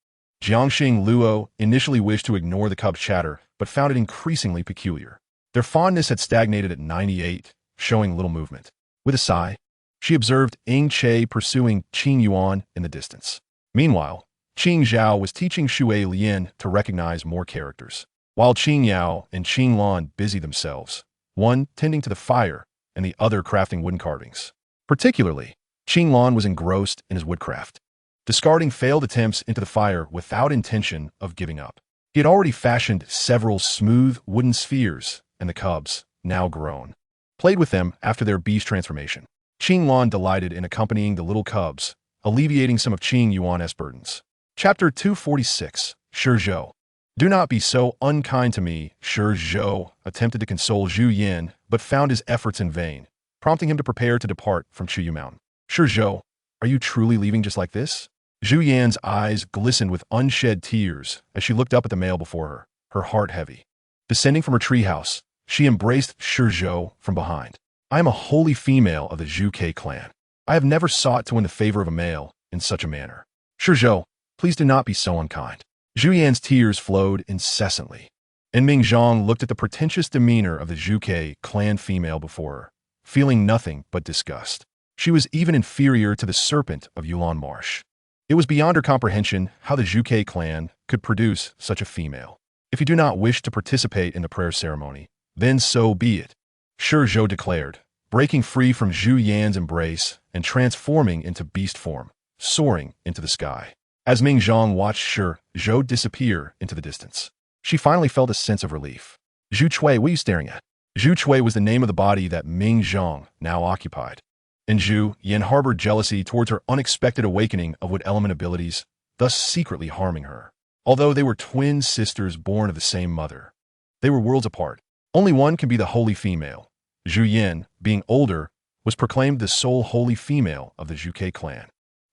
Jiangxing Luo initially wished to ignore the cub's chatter, but found it increasingly peculiar. Their fondness had stagnated at 98, showing little movement. With a sigh, she observed Ying Che pursuing Qing Yuan in the distance. Meanwhile, Qing Zhao was teaching Shui Lian to recognize more characters, while Qing Yao and Qing Lan busied themselves, one tending to the fire and the other crafting wooden carvings. Particularly, Qing Lan was engrossed in his woodcraft, discarding failed attempts into the fire without intention of giving up. He had already fashioned several smooth wooden spheres, and the cubs, now grown, played with them after their beast transformation. Qing Lan delighted in accompanying the little cubs, alleviating some of Qing Yuan's burdens. Chapter 246, Shi Zhou. Do not be so unkind to me, Shi Zhou attempted to console Zhu Yin, but found his efforts in vain, prompting him to prepare to depart from Chuyu Mountain. Shi Zhou, are you truly leaving just like this? Zhu Yan's eyes glistened with unshed tears as she looked up at the male before her, her heart heavy. Descending from her treehouse, she embraced Shi Zhou from behind. I am a holy female of the Zhu clan. I have never sought to win the favor of a male in such a manner. Shi Zhou, please do not be so unkind. Zhu Yan's tears flowed incessantly. And Ming Zhang looked at the pretentious demeanor of the Zhu clan female before her, feeling nothing but disgust. She was even inferior to the serpent of Yulan Marsh. It was beyond her comprehension how the Zhu clan could produce such a female. If you do not wish to participate in the prayer ceremony, then so be it, Shi Zhou declared, breaking free from Zhu Yan's embrace and transforming into beast form, soaring into the sky. As Ming Zhang watched Shi Zhou disappear into the distance, she finally felt a sense of relief. Zhu Chui, what are you staring at? Zhu Chui was the name of the body that Ming Zhang now occupied. And Zhu Yin harbored jealousy towards her unexpected awakening of wood element abilities, thus secretly harming her. Although they were twin sisters born of the same mother, they were worlds apart. Only one can be the holy female. Zhu Yin, being older, was proclaimed the sole holy female of the Zhu clan.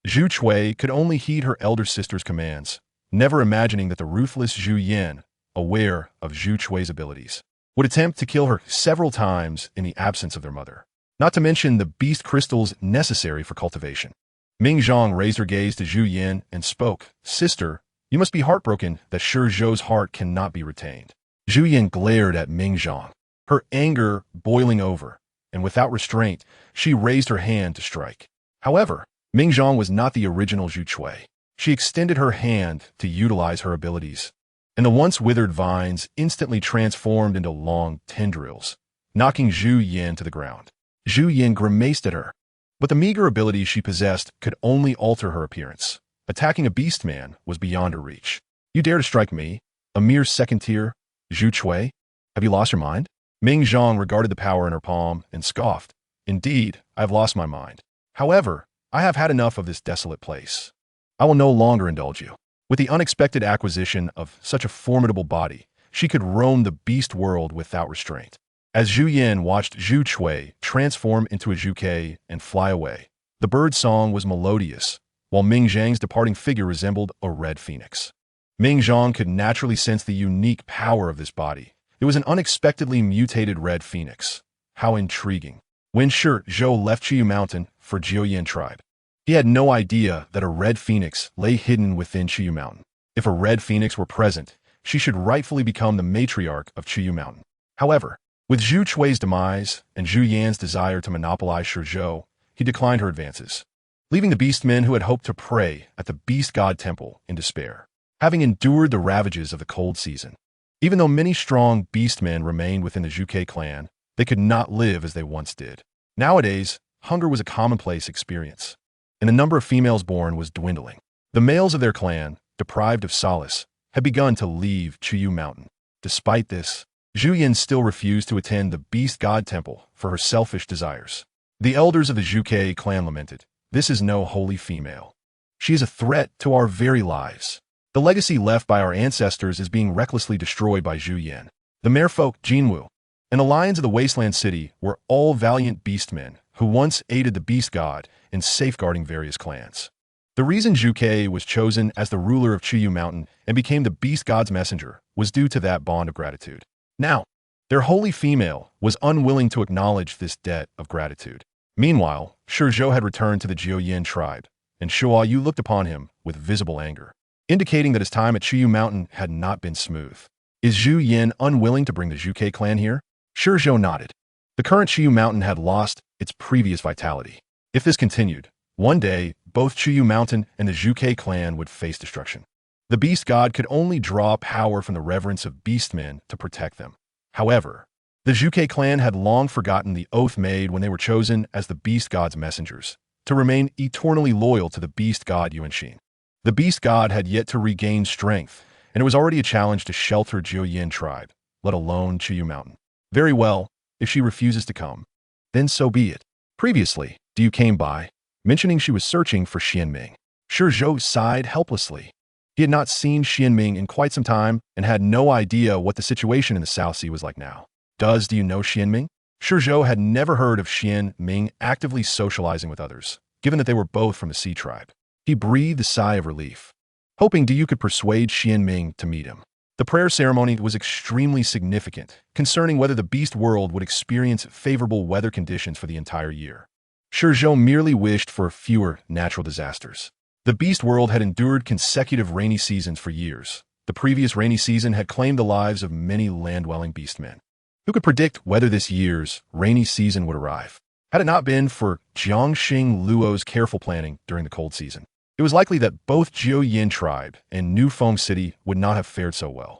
Zhu Chui could only heed her elder sister's commands, never imagining that the ruthless Zhu Yin, aware of Zhu Chui's abilities, would attempt to kill her several times in the absence of their mother. Not to mention the beast crystals necessary for cultivation. Ming Zhang raised her gaze to Zhu Yin and spoke, Sister, you must be heartbroken that Shi Zhou's heart cannot be retained. Zhu Yin glared at Ming Zhang, her anger boiling over, and without restraint, she raised her hand to strike. However, Ming Zhang was not the original Zhu Chui. She extended her hand to utilize her abilities, and the once withered vines instantly transformed into long tendrils, knocking Zhu Yin to the ground. Zhu Yin grimaced at her, but the meager abilities she possessed could only alter her appearance. Attacking a beast man was beyond her reach. You dare to strike me, a mere second tier, Zhu Chui? Have you lost your mind? Ming Zhang regarded the power in her palm and scoffed. Indeed, I have lost my mind. However, I have had enough of this desolate place. I will no longer indulge you. With the unexpected acquisition of such a formidable body, she could roam the beast world without restraint. As Zhu Yin watched Zhu Chui transform into a Zhu and fly away, the bird song was melodious, while Ming Zhang's departing figure resembled a red phoenix. Ming Zhang could naturally sense the unique power of this body. It was an unexpectedly mutated red phoenix. How intriguing. When Shi Zhou left Chuyu Mountain for Jiuyan tribe, he had no idea that a red phoenix lay hidden within Chuyu Mountain. If a red phoenix were present, she should rightfully become the matriarch of Chuyu Mountain. However, with Zhu Chui's demise and Zhu Yan's desire to monopolize Shi Zhou, he declined her advances, leaving the beastmen who had hoped to pray at the Beast God Temple in despair, having endured the ravages of the cold season. Even though many strong beastmen remained within the Zhu clan, they could not live as they once did. Nowadays, hunger was a commonplace experience, and the number of females born was dwindling. The males of their clan, deprived of solace, had begun to leave Chuyu Mountain. Despite this, Zhu Yin still refused to attend the Beast God Temple for her selfish desires. The elders of the Zhu clan lamented, "This is no holy female. She is a threat to our very lives. The legacy left by our ancestors is being recklessly destroyed by Zhu Yin." The merfolk Jinwu and the lions of the wasteland city were all valiant beastmen who once aided the beast god in safeguarding various clans. The reason Zhu was chosen as the ruler of Chuyu Mountain and became the beast god's messenger was due to that bond of gratitude. Now, their holy female was unwilling to acknowledge this debt of gratitude. Meanwhile, Shi Zhou had returned to the Jiuyan tribe, and Shuo Yu looked upon him with visible anger, indicating that his time at Chuyu Mountain had not been smooth. Is Zhu Yin unwilling to bring the Zhu clan here? Zhou nodded. The current Qiyu Mountain had lost its previous vitality. If this continued, one day, both Qiyu Mountain and the Zhuke clan would face destruction. The beast god could only draw power from the reverence of beastmen to protect them. However, the Zhuke clan had long forgotten the oath made when they were chosen as the beast god's messengers, to remain eternally loyal to the beast god Yuanxin. The beast god had yet to regain strength, and it was already a challenge to shelter Jiuyin tribe, let alone Qiyu Mountain. Very well, if she refuses to come, then so be it. Previously, Diu came by, mentioning she was searching for Xianming. Zhou sighed helplessly. He had not seen Xianming in quite some time and had no idea what the situation in the South Sea was like now. Do you know Xianming? Zhou had never heard of Xianming actively socializing with others, given that they were both from the Sea tribe. He breathed a sigh of relief, hoping Diu could persuade Xianming to meet him. The prayer ceremony was extremely significant, concerning whether the beast world would experience favorable weather conditions for the entire year. Zhou merely wished for fewer natural disasters. The beast world had endured consecutive rainy seasons for years. The previous rainy season had claimed the lives of many land-dwelling beastmen. Who could predict whether this year's rainy season would arrive? Had it not been for Jiangxing Luo's careful planning during the cold season, it was likely that both Jiuyin tribe and Nufeng City would not have fared so well.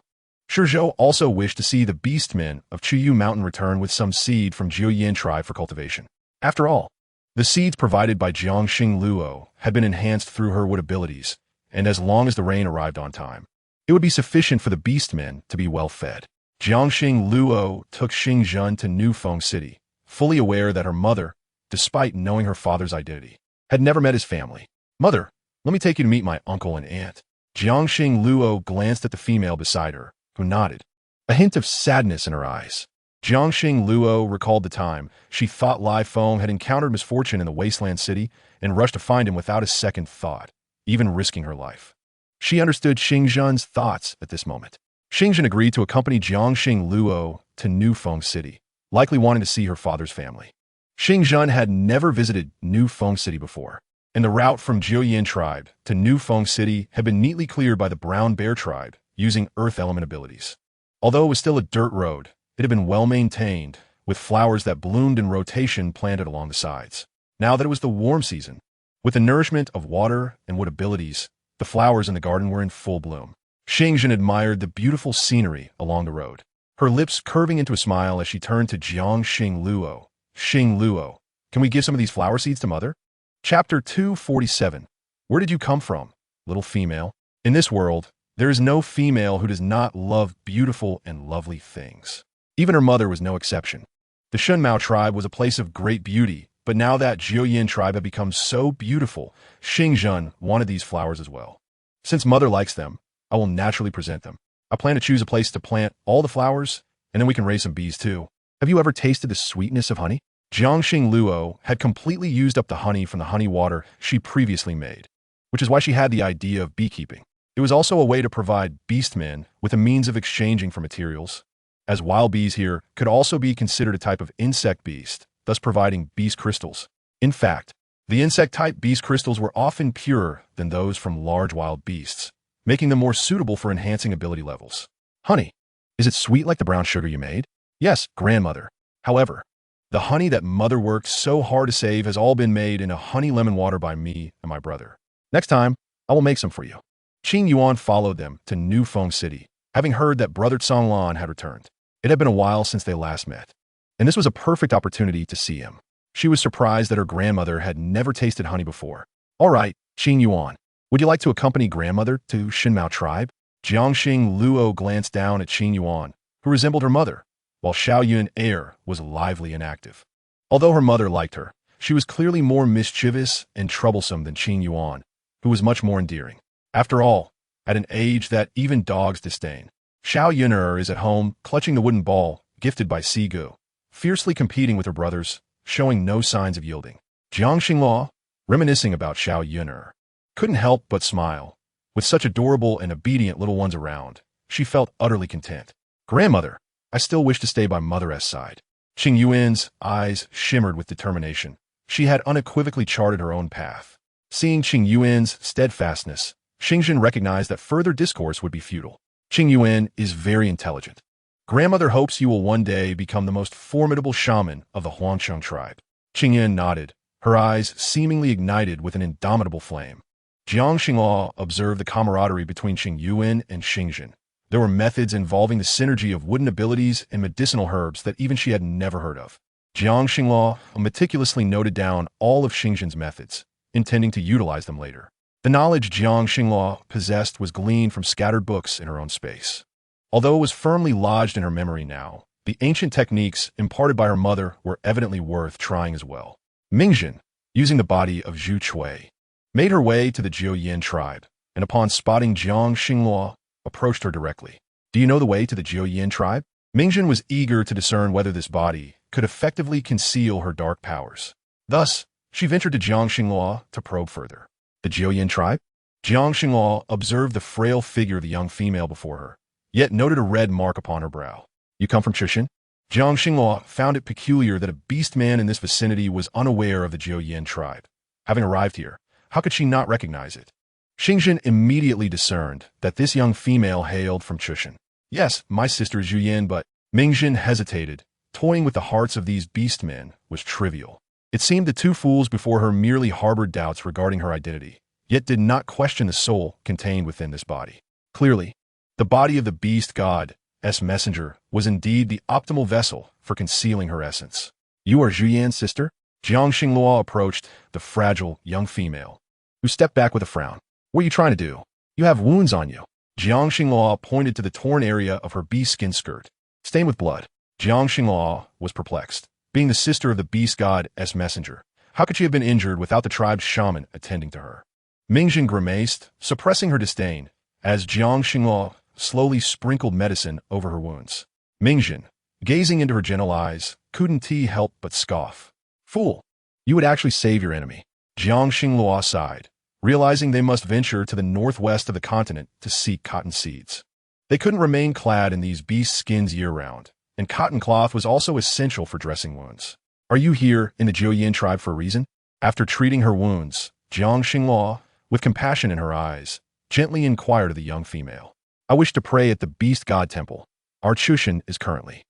Zhou also wished to see the beastmen of Qiyu Mountain return with some seed from Jiuyin tribe for cultivation. After all, the seeds provided by Jiangxing Luo had been enhanced through her wood abilities, and as long as the rain arrived on time, it would be sufficient for the beastmen to be well fed. Jiangxing Luo took Xingzhen to Nufeng City, fully aware that her mother, despite knowing her father's identity, had never met his family. "Mother, let me take you to meet my uncle and aunt." Jiangxing Luo glanced at the female beside her, who nodded, a hint of sadness in her eyes. Jiangxing Luo recalled the time she thought Lai Feng had encountered misfortune in the wasteland city and rushed to find him without a second thought, even risking her life. She understood Xingzhen's thoughts at this moment. Xingzhen agreed to accompany Jiangxing Luo to Nufeng City, likely wanting to see her father's family. Xingzhen had never visited Nufeng City before, and the route from Jiuyin tribe to Nufeng City had been neatly cleared by the Brown Bear tribe using earth element abilities. Although it was still a dirt road, it had been well maintained, with flowers that bloomed in rotation planted along the sides. Now that it was the warm season, with the nourishment of water and wood abilities, the flowers in the garden were in full bloom. Xingzhen admired the beautiful scenery along the road, her lips curving into a smile as she turned to Jiangxing Luo. "Xing Luo, can we give some of these flower seeds to Mother?" Chapter 247. Where did you come from, little female? In this world, there is no female who does not love beautiful and lovely things. Even her mother was no exception. The Shunmao tribe was a place of great beauty, but now that Jiuyin tribe had become so beautiful, Xingzhen wanted these flowers as well. Since Mother likes them, I will naturally present them. I plan to choose a place to plant all the flowers, and then we can raise some bees too. Have you ever tasted the sweetness of honey? Jiangxing Luo had completely used up the honey from the honey water she previously made, which is why she had the idea of beekeeping. It was also a way to provide beastmen with a means of exchanging for materials, as wild bees here could also be considered a type of insect beast, thus providing beast crystals. In fact, the insect-type beast crystals were often purer than those from large wild beasts, making them more suitable for enhancing ability levels. Honey, is it sweet like the brown sugar you made? Yes, grandmother. However, the honey that Mother worked so hard to save has all been made in a honey lemon water by me and my brother. Next time, I will make some for you. Qing Yuan followed them to Nufeng City, having heard that Brother Conglan had returned. It had been a while since they last met, and this was a perfect opportunity to see him. She was surprised that her grandmother had never tasted honey before. "All right, Qing Yuan, would you like to accompany grandmother to Shinmao tribe?" Jiangxing Luo glanced down at Qing Yuan, who resembled her mother, while Xiaoyun Air was lively and active. Although her mother liked her, she was clearly more mischievous and troublesome than Qing Yuan, who was much more endearing. After all, at an age that even dogs disdain, Xiao Yun'er is at home clutching the wooden ball gifted by Sigu, fiercely competing with her brothers, showing no signs of yielding. Jiang Xinghua, reminiscing about Xiao Yun'er, couldn't help but smile. With such adorable and obedient little ones around, she felt utterly content. "Grandmother, I still wish to stay by Mother's side." Qing Yuan's eyes shimmered with determination. She had unequivocally charted her own path. Seeing Qing Yuan's steadfastness, Xingzhen recognized that further discourse would be futile. Qing Yuan is very intelligent. Grandmother hopes you will one day become the most formidable shaman of the Huangsheng tribe. Qingyan nodded, her eyes seemingly ignited with an indomitable flame. Jiang Xinghua observed the camaraderie between Qing Yuan and Xingzhen. There were methods involving the synergy of wooden abilities and medicinal herbs that even she had never heard of. Jiang Xinghua meticulously noted down all of Xingzhen's methods, intending to utilize them later. The knowledge Jiang Xinghua possessed was gleaned from scattered books in her own space. Although it was firmly lodged in her memory now, the ancient techniques imparted by her mother were evidently worth trying as well. Mingzhen, using the body of Zhu Chui, made her way to the Jiuyan tribe, and upon spotting Jiang Xinghua, approached her directly. Do you know the way to the Jiuyan tribe? Mingzhen was eager to discern whether this body could effectively conceal her dark powers. Thus, she ventured to Jiang Xinghua to probe further. The Jiuyan tribe? Jiang Xinghua observed the frail figure of the young female before her, yet noted a red mark upon her brow. You come from Chushan? Jiang Xinghua found it peculiar that a beast man in this vicinity was unaware of the Jiuyan tribe. Having arrived here, how could she not recognize it? Xingzhen immediately discerned that this young female hailed from Chushan. Yes, my sister is Yuyan, but Mingzhen hesitated. Toying with the hearts of these beast men was trivial. It seemed the two fools before her merely harbored doubts regarding her identity, yet did not question the soul contained within this body. Clearly, the body of the beast god's messenger was indeed the optimal vessel for concealing her essence. You are Zhu Yan's sister? Jiang Xinghua approached the fragile young female, who stepped back with a frown. What are you trying to do? You have wounds on you. Jiang Xinghua pointed to the torn area of her beast skin skirt, stained with blood. Jiang Xinghua was perplexed. Being the sister of the beast god's messenger, how could she have been injured without the tribe's shaman attending to her? Mingzhen grimaced, suppressing her disdain, as Jiang Xinghua slowly sprinkled medicine over her wounds. Mingzhen, gazing into her gentle eyes, couldn't he help but scoff. Fool! You would actually save your enemy. Jiang Xinghua sighed, realizing they must venture to the northwest of the continent to seek cotton seeds. They couldn't remain clad in these beast skins year-round, and cotton cloth was also essential for dressing wounds. Are you here in the Jiuyan tribe for a reason? After treating her wounds, Jiang Xinghua, with compassion in her eyes, gently inquired of the young female. I wish to pray at the beast god temple. Our Chushan is currently.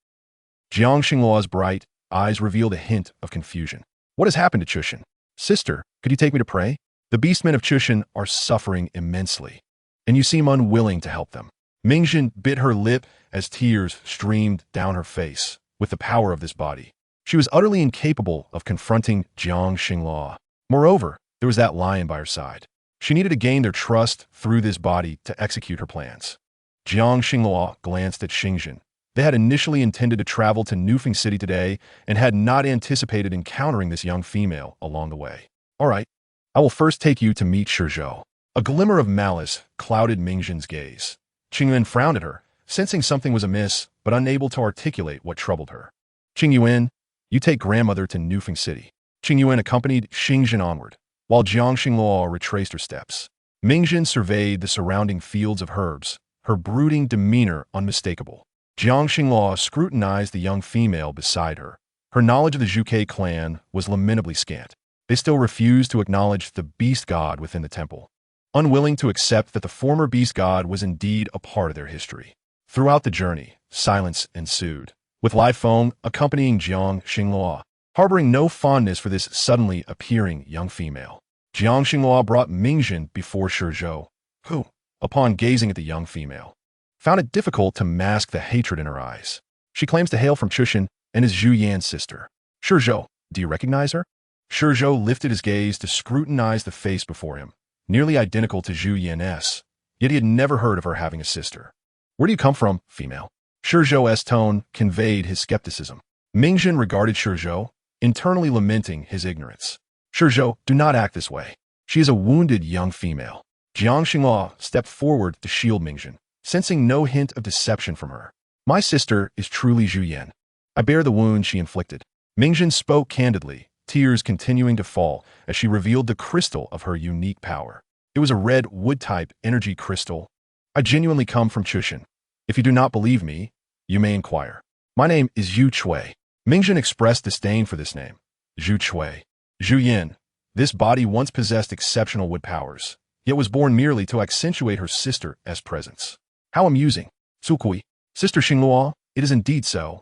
Jiang Xinghua's bright eyes revealed a hint of confusion. What has happened to Chushan? Sister, could you take me to pray? The beastmen of Chushan are suffering immensely, and you seem unwilling to help them. Mingzhen bit her lip as tears streamed down her face. With the power of this body, she was utterly incapable of confronting Jiang Xinghua. Moreover, there was that lion by her side. She needed to gain their trust through this body to execute her plans. Jiang Xinghua glanced at Xingzhen. They had initially intended to travel to Nufeng City today and had not anticipated encountering this young female along the way. All right, I will first take you to meet Shizhou. A glimmer of malice clouded Mingzhen's gaze. Qingyuan frowned at her, sensing something was amiss, but unable to articulate what troubled her. Qingyuan, you take grandmother to Nufeng City. Qingyuan accompanied Xingzhen onward, while Jiang Xinghua retraced her steps. Mingzhen surveyed the surrounding fields of herbs, her brooding demeanor unmistakable. Jiang Xinghua scrutinized the young female beside her. Her knowledge of the Zhuke clan was lamentably scant. They still refused to acknowledge the beast god within the temple, unwilling to accept that the former beast god was indeed a part of their history. Throughout the journey, silence ensued, with Lai Feng accompanying Jiang Xinghua, harboring no fondness for this suddenly appearing young female. Jiang Xinghua brought Mingzhen before Shizhou, who, upon gazing at the young female, found it difficult to mask the hatred in her eyes. She claims to hail from Chushan and is Zhu Yan's sister. Shizhou, do you recognize her? Shizhou lifted his gaze to scrutinize the face before him, nearly identical to Zhu Yan's, yet he had never heard of her having a sister. Where do you come from, female? Shizhou's tone conveyed his skepticism. Mingzhen regarded Shizhou, internally lamenting his ignorance. Shizhou, do not act this way. She is a wounded young female. Jiang Xinghua stepped forward to shield Mingzhen, sensing no hint of deception from her. My sister is truly Zhu Yan. I bear the wound she inflicted. Mingzhen spoke candidly, tears continuing to fall as she revealed the crystal of her unique power. It was a red wood-type energy crystal. I genuinely come from Chushan. If you do not believe me, you may inquire. My name is Yu Chui. Mingzhen expressed disdain for this name. Zhu Chui. Zhu Yan. This body once possessed exceptional wood powers, yet was born merely to accentuate her sister's presence. How amusing. Sukui. Sister Xinghua, It is indeed so.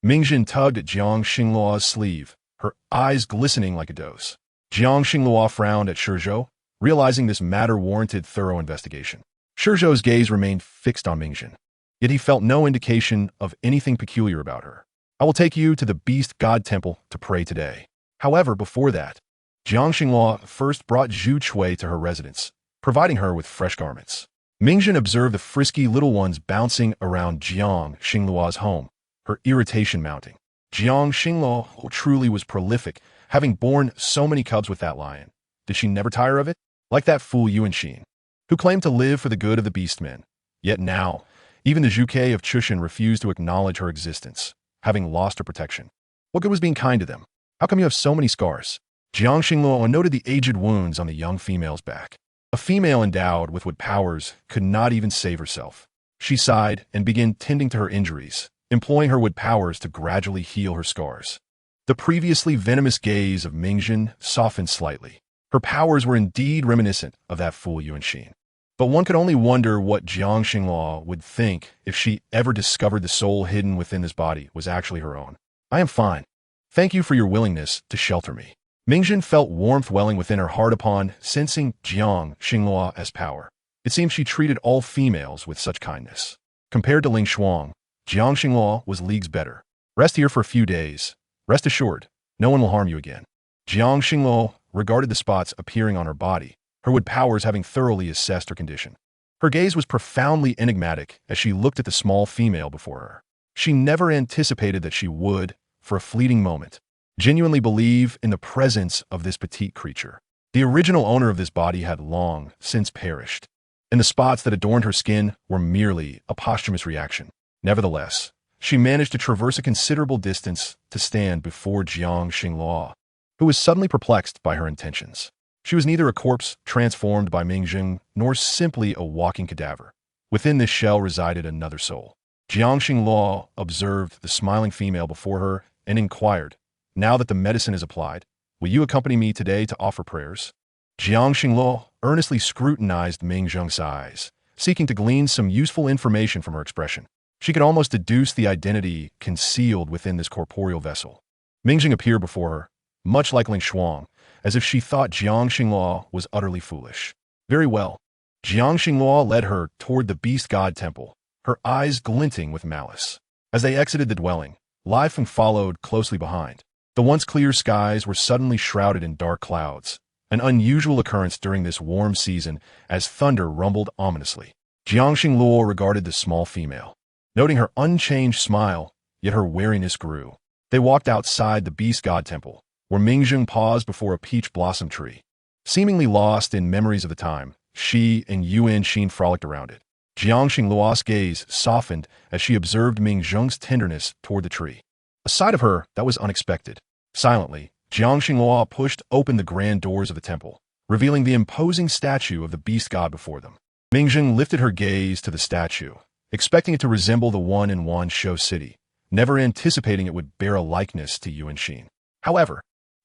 Mingjin tugged at Jiang Xingluo's sleeve, her eyes glistening like a doe's. Jiang Xinglua frowned at Shizhou, realizing this matter warranted thorough investigation. Shizhou's gaze remained fixed on Mingjin, yet he felt no indication of anything peculiar about her. I will take you to the Beast God Temple to pray today. However, before that, Jiang Xinglua first brought Zhu Chui to her residence, providing her with fresh garments. Mingjin observed the frisky little ones bouncing around Jiang Xinglua's home, her irritation mounting. Jiang Xinglua truly was prolific, having borne so many cubs with that lion. Did she never tire of it? Like that fool Yuanxin, who claimed to live for the good of the beastmen. Yet now, even the Zhuke of Chushan refused to acknowledge her existence, having lost her protection. What good was being kind to them? How come you have so many scars? Jiang Xinglua noted the aged wounds on the young female's back. A female endowed with what powers could not even save herself. She sighed and began tending to her injuries, employing her wood powers to gradually heal her scars. The previously venomous gaze of Mingjin softened slightly. Her powers were indeed reminiscent of that fool Yuanxin. But one could only wonder what Jiang Xinglua would think if she ever discovered the soul hidden within this body was actually her own. I am fine. Thank you for your willingness to shelter me. Mingjin felt warmth welling within her heart upon sensing Jiang Xinglua as power. It seemed she treated all females with such kindness. Compared to Ling Shuang, Jiang Xinglua was leagues better. Rest here for a few days. Rest assured, no one will harm you again. Jiang Xinglua regarded the spots appearing on her body, her wood powers having thoroughly assessed her condition. Her gaze was profoundly enigmatic as she looked at the small female before her. She never anticipated that she would, for a fleeting moment, genuinely believe in the presence of this petite creature. The original owner of this body had long since perished, and the spots that adorned her skin were merely a posthumous reaction. Nevertheless, she managed to traverse a considerable distance to stand before Jiang Xinglua, who was suddenly perplexed by her intentions. She was neither a corpse transformed by Mingjin nor simply a walking cadaver. Within this shell resided another soul. Jiang Xinglua observed the smiling female before her and inquired, "Now that the medicine is applied, will you accompany me today to offer prayers?" Jiang Xinglua earnestly scrutinized Mingjin's eyes, seeking to glean some useful information from her expression. She could almost deduce the identity concealed within this corporeal vessel. Mingjin appeared before her, much like Ling Shuang, as if she thought Jiang Xinglua was utterly foolish. Very well. Jiang Xinglua led her toward the Beast God Temple, her eyes glinting with malice. As they exited the dwelling, Lai Feng followed closely behind. The once clear skies were suddenly shrouded in dark clouds, an unusual occurrence during this warm season as thunder rumbled ominously. Jiang Xinglua regarded the small female, noting her unchanged smile, yet her wariness grew. They walked outside the Beast God Temple, where Mingjin paused before a peach blossom tree. Seemingly lost in memories of the time, she and Yuanxin frolicked around it. Jiang Xinglua's gaze softened as she observed Mingjin's tenderness toward the tree. A side of her that was unexpected. Silently, Jiang Xinglua pushed open the grand doors of the temple, revealing the imposing statue of the beast god before them. Mingjin lifted her gaze to the statue, expecting it to resemble the one in Wanshou City, never anticipating it would bear a likeness to Yuanxin. However,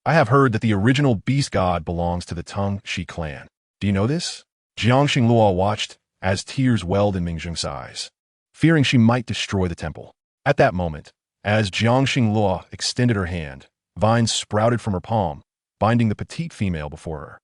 I have heard that the original beast god belongs to the Teng Shi clan. Do you know this? Jiang Xinglua watched as tears welled in Mingjin's eyes, fearing she might destroy the temple. At that moment, as Jiang Xinglua extended her hand, vines sprouted from her palm, binding the petite female before her.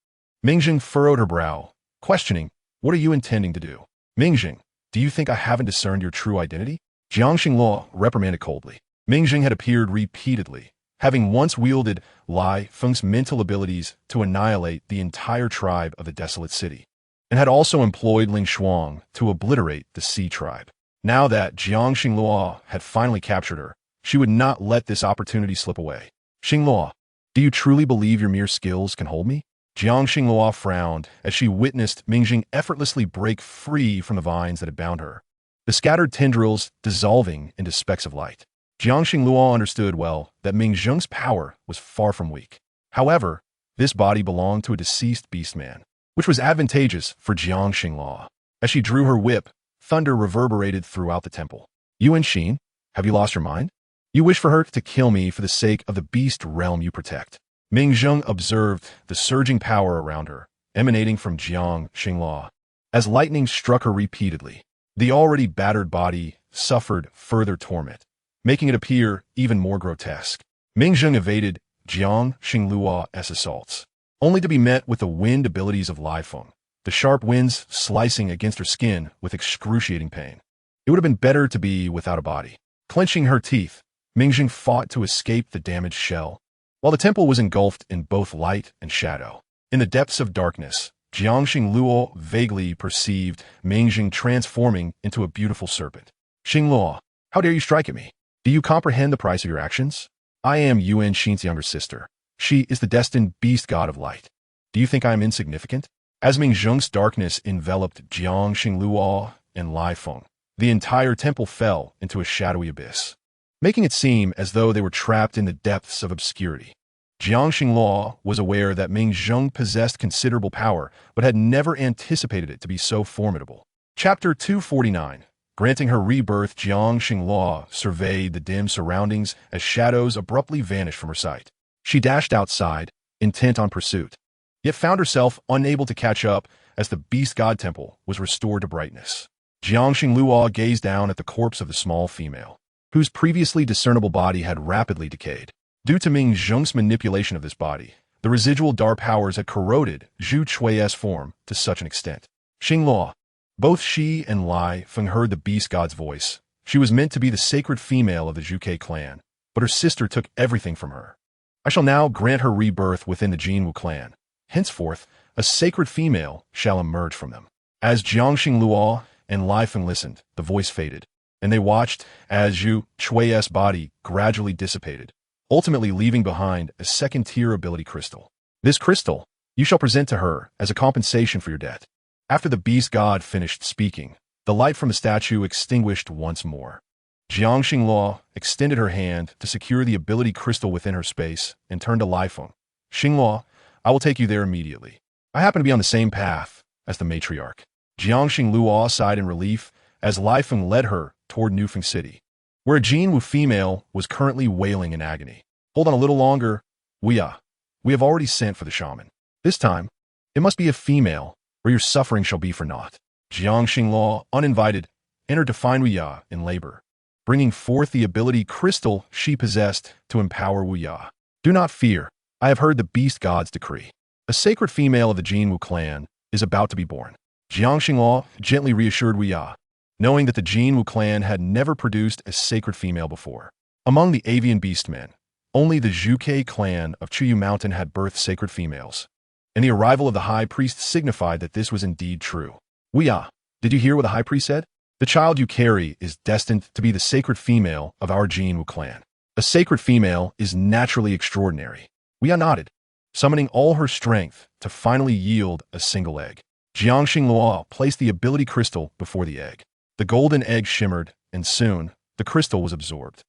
Mingjin furrowed her brow, questioning, "What are you intending to do?" "Mingjin, do you think I haven't discerned your true identity?" Jiang Xinglua reprimanded coldly. Mingjin had appeared repeatedly, having once wielded Lai Feng's mental abilities to annihilate the entire tribe of the desolate city, and had also employed Ling Shuang to obliterate the Sea tribe. Now that Jiang Xinglua had finally captured her, she would not let this opportunity slip away. "Xinglua, do you truly believe your mere skills can hold me?" Jiang Xinglua frowned as she witnessed Mingjin effortlessly break free from the vines that had bound her, the scattered tendrils dissolving into specks of light. Jiang Xinglua understood well that Mingjin's power was far from weak. However, this body belonged to a deceased beastman, which was advantageous for Jiang Xinglua. As she drew her whip, thunder reverberated throughout the temple. "Yuanxin, have you lost your mind? You wish for her to kill me for the sake of the beast realm you protect." Mingjin observed the surging power around her, emanating from Jiang Xinglua. As lightning struck her repeatedly, the already battered body suffered further torment. making it appear even more grotesque. Ming Zheng evaded Jiang Xingluo's assaults, only to be met with the wind abilities of Lai Feng, the sharp winds slicing against her skin with excruciating pain. It would have been better to be without a body. Clenching her teeth, Ming Zheng fought to escape the damaged shell, while the temple was engulfed in both light and shadow. In the depths of darkness, Jiang Xingluo vaguely perceived Ming Zheng transforming into a beautiful serpent. Xingluo, how dare you strike at me? Do you comprehend the price of your actions? I am Yuan Xin's younger sister. She is the destined beast god of light. Do you think I am insignificant? As Ming Zheng's darkness enveloped Jiang Xingluo and Lai Feng, the entire temple fell into a shadowy abyss, making it seem as though they were trapped in the depths of obscurity. Jiang Xingluo was aware that Ming Zheng possessed considerable power, but had never anticipated it to be so formidable. Chapter 249. Granting her rebirth, Jiang Xingluo surveyed the dim surroundings as shadows abruptly vanished from her sight. She dashed outside, intent on pursuit, yet found herself unable to catch up as the Beast God Temple was restored to brightness. Jiang Xingluo gazed down at the corpse of the small female, whose previously discernible body had rapidly decayed. Due to Ming Zheng's manipulation of this body, the residual dark powers had corroded Zhu Chui's form to such an extent. Xingluo. Both she and Lai Feng heard the beast god's voice. She was meant to be the sacred female of the Zhuge clan, but her sister took everything from her. I shall now grant her rebirth within the Jinwu clan. Henceforth, a sacred female shall emerge from them. As Jiang Xingluo and Lai Feng listened, the voice faded, and they watched as Zhu Chui's body gradually dissipated, ultimately leaving behind a second-tier ability crystal. This crystal you shall present to her as a compensation for your debt. After the beast god finished speaking, the light from the statue extinguished once more. Jiang Xingluo extended her hand to secure the ability crystal within her space and turned to Lai Feng. Xingluo, I will take you there immediately. I happen to be on the same path as the matriarch. Jiang Xingluo sighed in relief as Lai Feng led her toward Nufeng City, where a Jinwu female was currently wailing in agony. Hold on a little longer. We have already sent for the shaman. This time, it must be a female, or your suffering shall be for naught. Jiang Xingluo, uninvited, entered to find Wu Ya in labor, bringing forth the ability crystal she possessed to empower Wu Ya. Do not fear, I have heard the beast god's decree. A sacred female of the Jinwu clan is about to be born. Jiang Xingluo gently reassured Wu Ya, knowing that the Jinwu clan had never produced a sacred female before. Among the avian beastmen, only the Zhuge clan of Chuyu Mountain had birthed sacred females, and the arrival of the high priest signified that this was indeed true. Wu Ya, did you hear what the high priest said? The child you carry is destined to be the sacred female of our Jinwu clan. A sacred female is naturally extraordinary. Wu Ya nodded, summoning all her strength to finally yield a single egg. Jiang Xingluo placed the ability crystal before the egg. The golden egg shimmered, and soon, the crystal was absorbed.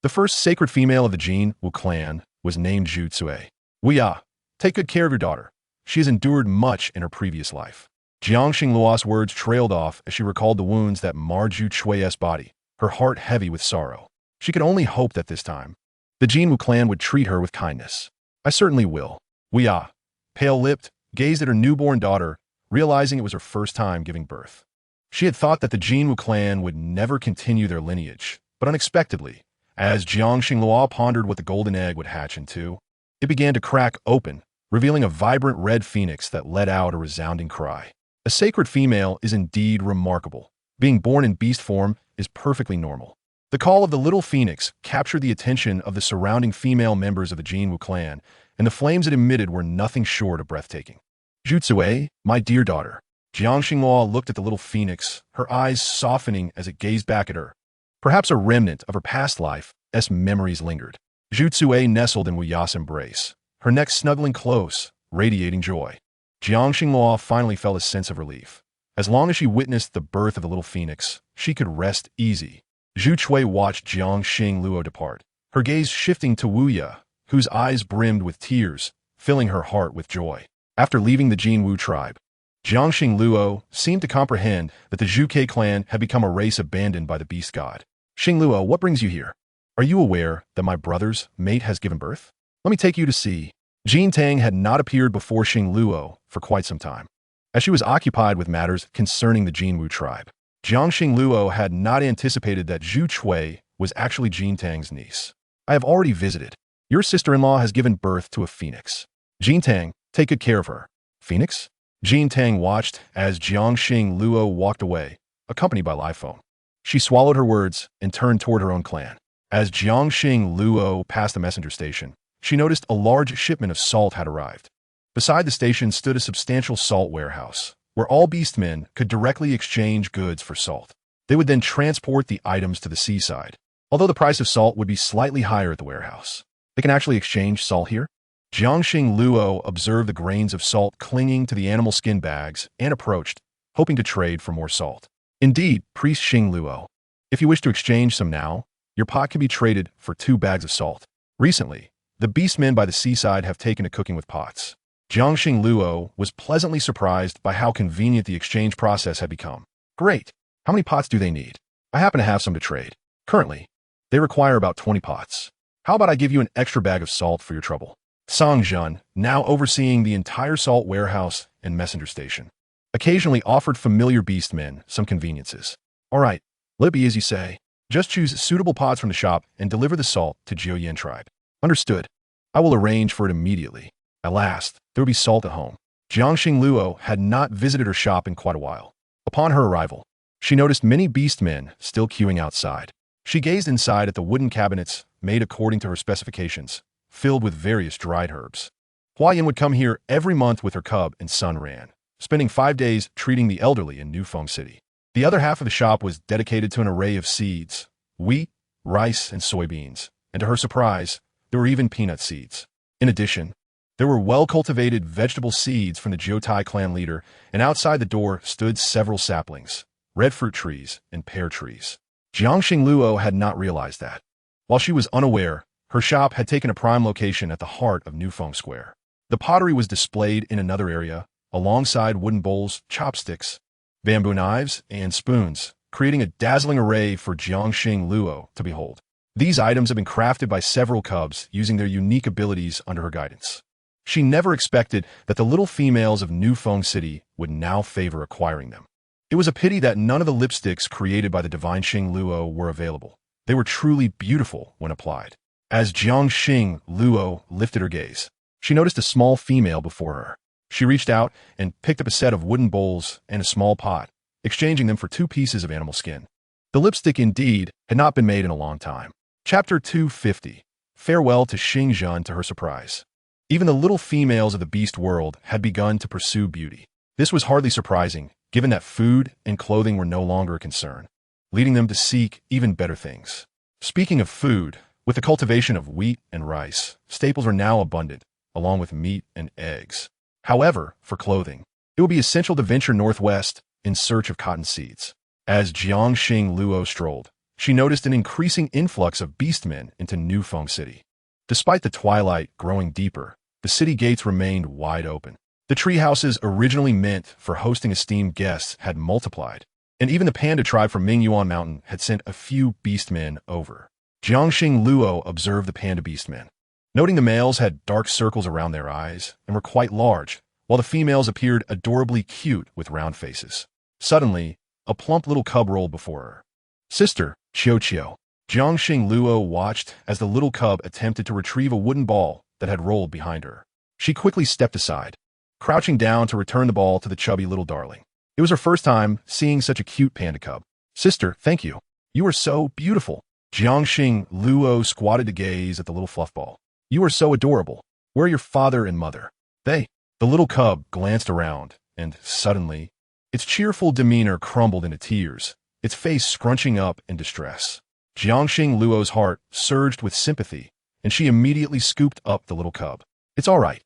The first sacred female of the Jinwu clan was named Zhu Cui. Wu Ya, take good care of your daughter. She has endured much in her previous life. Jiang Xingluo's words trailed off as she recalled the wounds that marred Zhu Chui's body, her heart heavy with sorrow. She could only hope that this time, the Jinwu clan would treat her with kindness. I certainly will. Wu Ya, pale-lipped, gazed at her newborn daughter, realizing it was her first time giving birth. She had thought that the Jinwu clan would never continue their lineage, but unexpectedly, as Jiang Xingluo pondered what the golden egg would hatch into, it began to crack open, revealing a vibrant red phoenix that let out a resounding cry. A sacred female is indeed remarkable. Being born in beast form is perfectly normal. The call of the little phoenix captured the attention of the surrounding female members of the Jinwu clan, and the flames it emitted were nothing short of breathtaking. Zhu Cui, my dear daughter. Jiang Xingluo looked at the little phoenix, her eyes softening as it gazed back at her. Perhaps a remnant of her past life, as memories lingered. Zhu Cui nestled in Wu Ya's embrace, her neck snuggling close, radiating joy. Jiang Xingluo finally felt a sense of relief. As long as she witnessed the birth of the little phoenix, she could rest easy. Zhu Cui watched Jiang Xingluo depart, her gaze shifting to Wu Ya, whose eyes brimmed with tears, filling her heart with joy. After leaving the Jinwu tribe, Jiang Xingluo seemed to comprehend that the Zhuge clan had become a race abandoned by the beast god. Xingluo, what brings you here? Are you aware that my brother's mate has given birth? Let me take you to see. Jin Tang had not appeared before Xingluo for quite some time, as she was occupied with matters concerning the Jinwu tribe. Jiang Xingluo had not anticipated that Zhu Cui was actually Jean Tang's niece. I have already visited. Your sister-in-law has given birth to a phoenix. Jean Tang, take good care of her. Phoenix? Jean Tang watched as Jiangxing Luo walked away, accompanied by Li Feng. She swallowed her words and turned toward her own clan. As Jiangxing Luo passed the messenger station, she noticed a large shipment of salt had arrived. Beside the station stood a substantial salt warehouse, where all beastmen could directly exchange goods for salt. They would then transport the items to the seaside. Although the price of salt would be slightly higher at the warehouse, they can actually exchange salt here? Jiangxing Luo observed the grains of salt clinging to the animal skin bags and approached, hoping to trade for more salt. Indeed, Priest Xing Luo, if you wish to exchange some now, your pot can be traded for 2 bags of salt. Recently, the beastmen by the seaside have taken to cooking with pots. Jiangxing Luo was pleasantly surprised by how convenient the exchange process had become. Great! How many pots do they need? I happen to have some to trade. Currently, they require about 20 pots. How about I give you an extra bag of salt for your trouble? Song Jun, now overseeing the entire salt warehouse and messenger station, occasionally offered familiar beastmen some conveniences. All right, let it be as you say. Just choose suitable pots from the shop and deliver the salt to Jiuyan tribe. Understood. I will arrange for it immediately. At last, there would be salt at home. Jiangxing Luo had not visited her shop in quite a while. Upon her arrival, she noticed many beastmen still queuing outside. She gazed inside at the wooden cabinets made according to her specifications, filled with various dried herbs. Huayan would come here every month with her cub and son Ran, spending 5 days treating the elderly in Nufeng City. The other half of the shop was dedicated to an array of seeds, wheat, rice, and soybeans, and to her surprise, there were even peanut seeds. In addition, there were well-cultivated vegetable seeds from the Jiotai clan leader, and outside the door stood several saplings, red fruit trees, and pear trees. Jiangxing Luo had not realized that. While she was unaware, her shop had taken a prime location at the heart of Nufeng Square. The pottery was displayed in another area, alongside wooden bowls, chopsticks, bamboo knives, and spoons, creating a dazzling array for Jiangxing Luo to behold. These items have been crafted by several cubs using their unique abilities under her guidance. She never expected that the little females of Nufeng City would now favor acquiring them. It was a pity that none of the lipsticks created by the divine Xing Luo were available. They were truly beautiful when applied. As Jiangxing Luo lifted her gaze, she noticed a small female before her. She reached out and picked up a set of wooden bowls and a small pot, exchanging them for 2 pieces of animal skin. The lipstick indeed had not been made in a long time. Chapter 250. Farewell to Xing Zhen. To her surprise, even the little females of the beast world had begun to pursue beauty. This was hardly surprising, given that food and clothing were no longer a concern, leading them to seek even better things. Speaking of food, with the cultivation of wheat and rice, staples are now abundant, along with meat and eggs. However, for clothing, it will be essential to venture northwest in search of cotton seeds. As Jiangxing Luo strolled, she noticed an increasing influx of beastmen into Nufeng City. Despite the twilight growing deeper, the city gates remained wide open. The tree houses originally meant for hosting esteemed guests had multiplied, and even the panda tribe from Mingyuan Mountain had sent a few beastmen over. Jiangxing Luo observed the panda beastmen, noting the males had dark circles around their eyes and were quite large, while the females appeared adorably cute with round faces. Suddenly, a plump little cub rolled before her. Sister, Qiu. Jiangxing Luo watched as the little cub attempted to retrieve a wooden ball that had rolled behind her. She quickly stepped aside, crouching down to return the ball to the chubby little darling. It was her first time seeing such a cute panda cub. Sister, thank you. You are so beautiful. Jiangxing Luo squatted to gaze at the little fluff ball. You are so adorable. Where are your father and mother? The little cub glanced around, and suddenly, its cheerful demeanor crumbled into tears, its face scrunching up in distress. Jiangxing Luo's heart surged with sympathy, and she immediately scooped up the little cub. It's all right.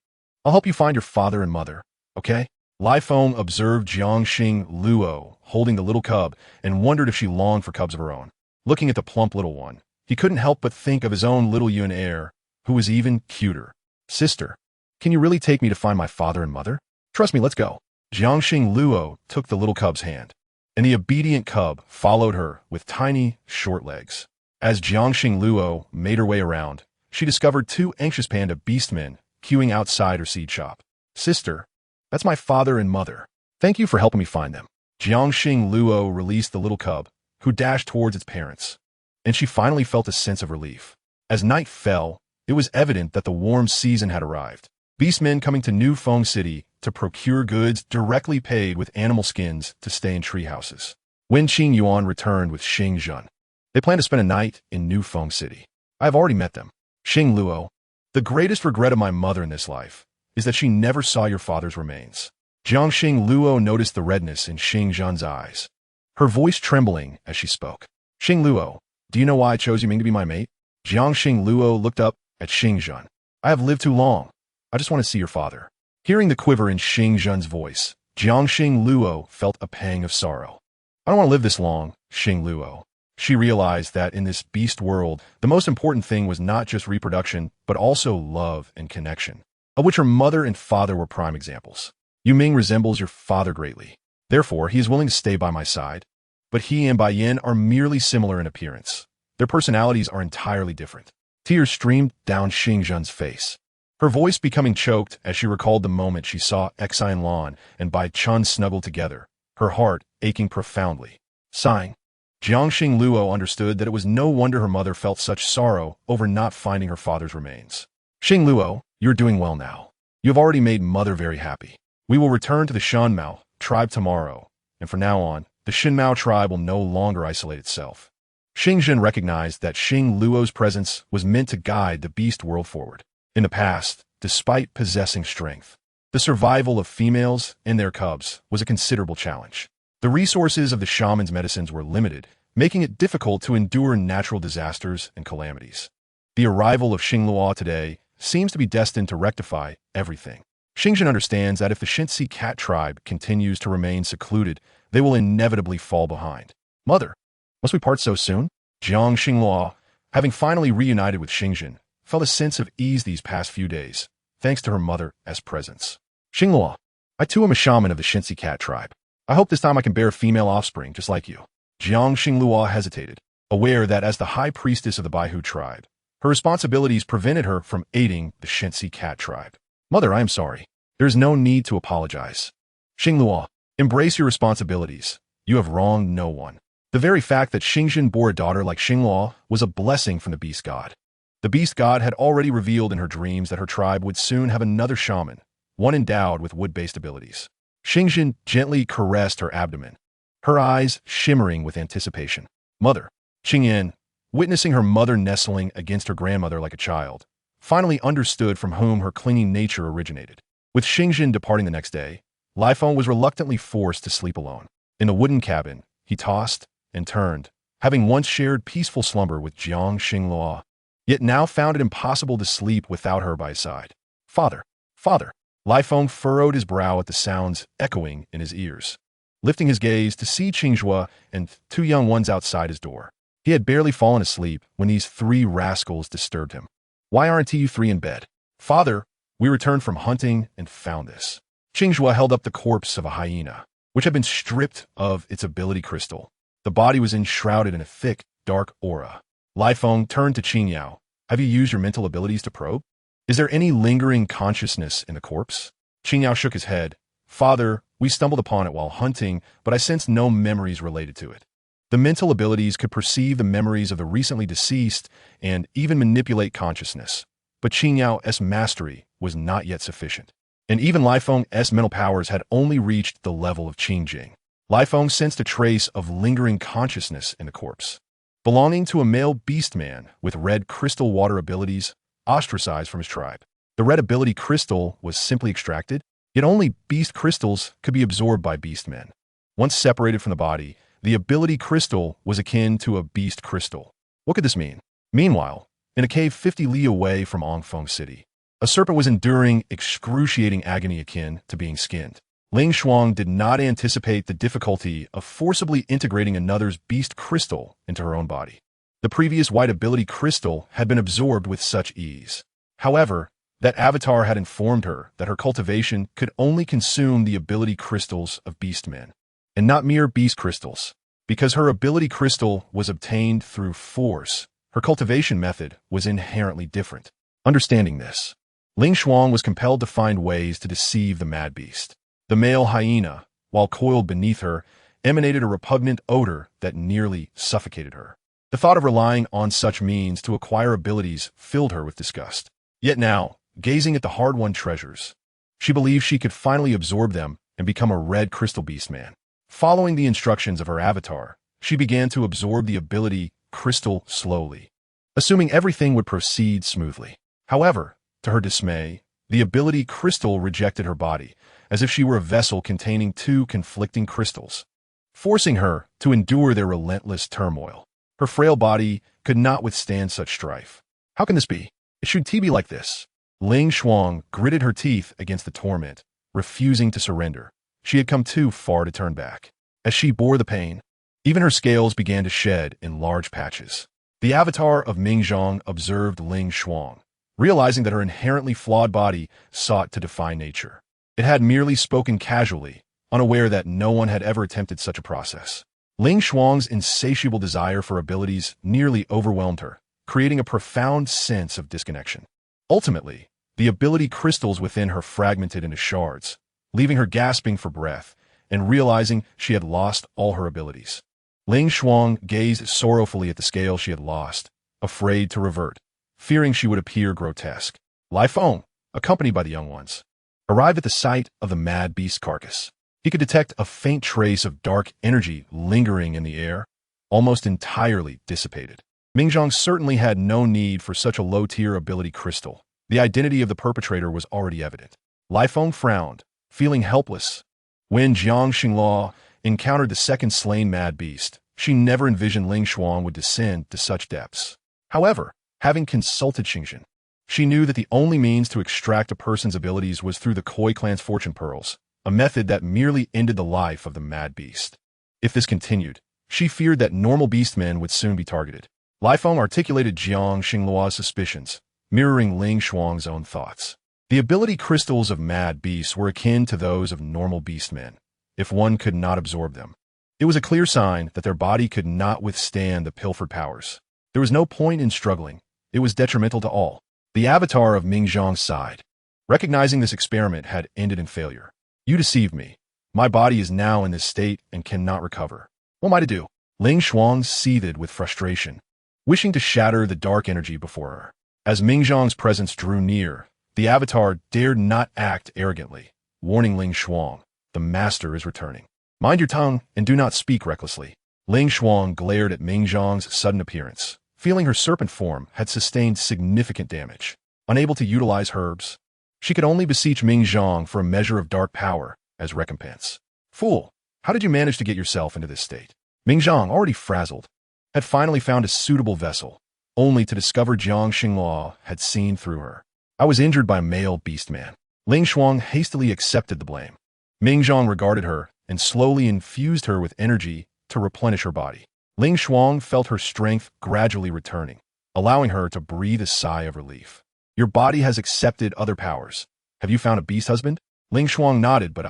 I'll help you find your father and mother, okay? Li Feng observed Jiangxing Luo holding the little cub and wondered if she longed for cubs of her own. Looking at the plump little one, he couldn't help but think of his own little Yun heir, who was even cuter. Sister, can you really take me to find my father and mother? Trust me, let's go. Jiangxing Luo took the little cub's hand, and the obedient cub followed her with tiny, short legs. As Jiangxing Luo made her way around, she discovered 2 anxious panda beastmen queuing outside her seed shop. Sister, that's my father and mother. Thank you for helping me find them. Jiangxing Luo released the little cub, who dashed towards its parents. and she finally felt a sense of relief. As night fell, it was evident that the warm season had arrived. Beastmen coming to New Feng City to procure goods directly paid with animal skins to stay in treehouses. Wen Qingyuan returned with Xing Zhen. They plan to spend a night in New Feng City. I have already met them. Xing Luo. The greatest regret of my mother in this life is that she never saw your father's remains. Jiangxing Luo noticed the redness in Xing Zhen's eyes, her voice trembling as she spoke. Xing Luo, do you know why I chose Yiming to be my mate? Jiangxing Luo looked up at Xing Zhen. I have lived too long. I just want to see your father. Hearing the quiver in Xing Zhen's voice, Jiangxing Luo felt a pang of sorrow. I don't want to live this long, Xing Luo. She realized that in this beast world, the most important thing was not just reproduction, but also love and connection, of which her mother and father were prime examples. Yu Ming resembles your father greatly. Therefore, he is willing to stay by my side. But he and Bai Yin are merely similar in appearance. Their personalities are entirely different. Tears streamed down Xing Zhen's face, her voice becoming choked as she recalled the moment she saw Xian Lan and Bai Chun snuggled together, her heart aching profoundly. Sighing, Jiangxing Luo understood that it was no wonder her mother felt such sorrow over not finding her father's remains. Xing Luo, you're doing well now. You have already made mother very happy. We will return to the Shanmao tribe tomorrow, and from now on, the Xinmao tribe will no longer isolate itself. Xing Zhen recognized that Xing Luo's presence was meant to guide the beast world forward. In the past, despite possessing strength, the survival of females and their cubs was a considerable challenge. The resources of the shaman's medicines were limited, making it difficult to endure natural disasters and calamities. The arrival of Xing Luo today seems to be destined to rectify everything. Xing Zhen understands that if the Shinsi cat tribe continues to remain secluded, they will inevitably fall behind. Mother, must we part so soon? Jiang Xingluo, having finally reunited with Xing Zhen, felt a sense of ease these past few days, thanks to her mother's presence. Xingluo, I too am a shaman of the Shinsi cat tribe. I hope this time I can bear female offspring just like you. Jiang Xingluo hesitated, aware that as the high priestess of the Baihu tribe, her responsibilities prevented her from aiding the Shinsi cat tribe. Mother, I am sorry. There is no need to apologize. Xingluo, embrace your responsibilities. You have wronged no one. The very fact that Xingzhen bore a daughter like Xingluo was a blessing from the beast god. The beast god had already revealed in her dreams that her tribe would soon have another shaman, one endowed with wood-based abilities. Xingzhen gently caressed her abdomen, her eyes shimmering with anticipation. Mother, Qingyan, witnessing her mother nestling against her grandmother like a child, finally understood from whom her clinging nature originated. With Xingzhen departing the next day, Lifeng was reluctantly forced to sleep alone. In the wooden cabin, he tossed and turned, having once shared peaceful slumber with Jiang Xingluo, yet now found it impossible to sleep without her by his side. Father, father, Lifeng furrowed his brow at the sounds echoing in his ears, lifting his gaze to see Qingzhua and two young ones outside his door. He had barely fallen asleep when these three rascals disturbed him. Why aren't you three in bed? Father, we returned from hunting and found this. Qingzhua held up the corpse of a hyena, which had been stripped of its ability crystal. The body was enshrouded in a thick, dark aura. Lifeng turned to Qingyao. Have you used your mental abilities to probe? Is there any lingering consciousness in the corpse? Qingyao shook his head. Father, we stumbled upon it while hunting, but I sensed no memories related to it. The mental abilities could perceive the memories of the recently deceased and even manipulate consciousness. But Qingyao's mastery was not yet sufficient. And even Lifeng's mental powers had only reached the level of Qingjing. Lifeng sensed a trace of lingering consciousness in the corpse, belonging to a male beast man with red crystal water abilities, ostracized from his tribe. The red ability crystal was simply extracted, yet only beast crystals could be absorbed by beast men. Once separated from the body, the ability crystal was akin to a beast crystal. What could this mean? Meanwhile, in a cave 50 li away from Ongfeng City, a serpent was enduring excruciating agony akin to being skinned. Ling Shuang did not anticipate the difficulty of forcibly integrating another's beast crystal into her own body. The previous white ability crystal had been absorbed with such ease. However, that avatar had informed her that her cultivation could only consume the ability crystals of beastmen, and not mere beast crystals. Because her ability crystal was obtained through force, her cultivation method was inherently different. Understanding this, Ling Shuang was compelled to find ways to deceive the mad beast. The male hyena, while coiled beneath her, emanated a repugnant odor that nearly suffocated her. The thought of relying on such means to acquire abilities filled her with disgust. Yet now, gazing at the hard-won treasures, she believed she could finally absorb them and become a red crystal beastman. Following the instructions of her avatar, she began to absorb the ability crystal slowly, assuming everything would proceed smoothly. However, to her dismay, the ability crystal rejected her body, as if she were a vessel containing two conflicting crystals, forcing her to endure their relentless turmoil. Her frail body could not withstand such strife. How can this be? It should be like this. Ling Shuang gritted her teeth against the torment, refusing to surrender. She had come too far to turn back. As she bore the pain, even her scales began to shed in large patches. The avatar of Mingzhong observed Ling Shuang, realizing that her inherently flawed body sought to defy nature. It had merely spoken casually, unaware that no one had ever attempted such a process. Ling Shuang's insatiable desire for abilities nearly overwhelmed her, creating a profound sense of disconnection. Ultimately, the ability crystals within her fragmented into shards, leaving her gasping for breath and realizing she had lost all her abilities. Ling Shuang gazed sorrowfully at the scale she had lost, afraid to revert, fearing she would appear grotesque. Lai Feng, accompanied by the young ones, arrived at the site of the mad beast carcass. He could detect a faint trace of dark energy lingering in the air, almost entirely dissipated. Mingzhong certainly had no need for such a low-tier ability crystal. The identity of the perpetrator was already evident. Lai Feng frowned, feeling helpless. When Jiang Xingluo encountered the second slain mad beast, she never envisioned Ling Shuang would descend to such depths. However, having consulted Xingxin, she knew that the only means to extract a person's abilities was through the Koi clan's fortune pearls, a method that merely ended the life of the mad beast. If this continued, she feared that normal beastmen would soon be targeted. Lai Feng articulated Jiang Xingluo's suspicions, mirroring Ling Shuang's own thoughts. The ability crystals of mad beasts were akin to those of normal beastmen, if one could not absorb them. It was a clear sign that their body could not withstand the pilfered powers. There was no point in struggling. It was detrimental to all. The avatar of Mingzhong sighed, recognizing this experiment had ended in failure. You deceived me. My body is now in this state and cannot recover. What am I to do? Ling Shuang seethed with frustration, wishing to shatter the dark energy before her. As Mingzhong's presence drew near, the avatar dared not act arrogantly, warning Ling Shuang, the master is returning. Mind your tongue and do not speak recklessly. Ling Shuang glared at Mingzhong's sudden appearance, feeling her serpent form had sustained significant damage. Unable to utilize herbs, she could only beseech Mingzhong for a measure of dark power as recompense. Fool, how did you manage to get yourself into this state? Mingzhong, already frazzled, had finally found a suitable vessel, only to discover Jiang Xingluo had seen through her. I was injured by a male beastman. Ling Shuang hastily accepted the blame. Mingzhong regarded her and slowly infused her with energy to replenish her body. Ling Shuang felt her strength gradually returning, allowing her to breathe a sigh of relief. Your body has accepted other powers. Have you found a beast husband? Ling Shuang nodded, but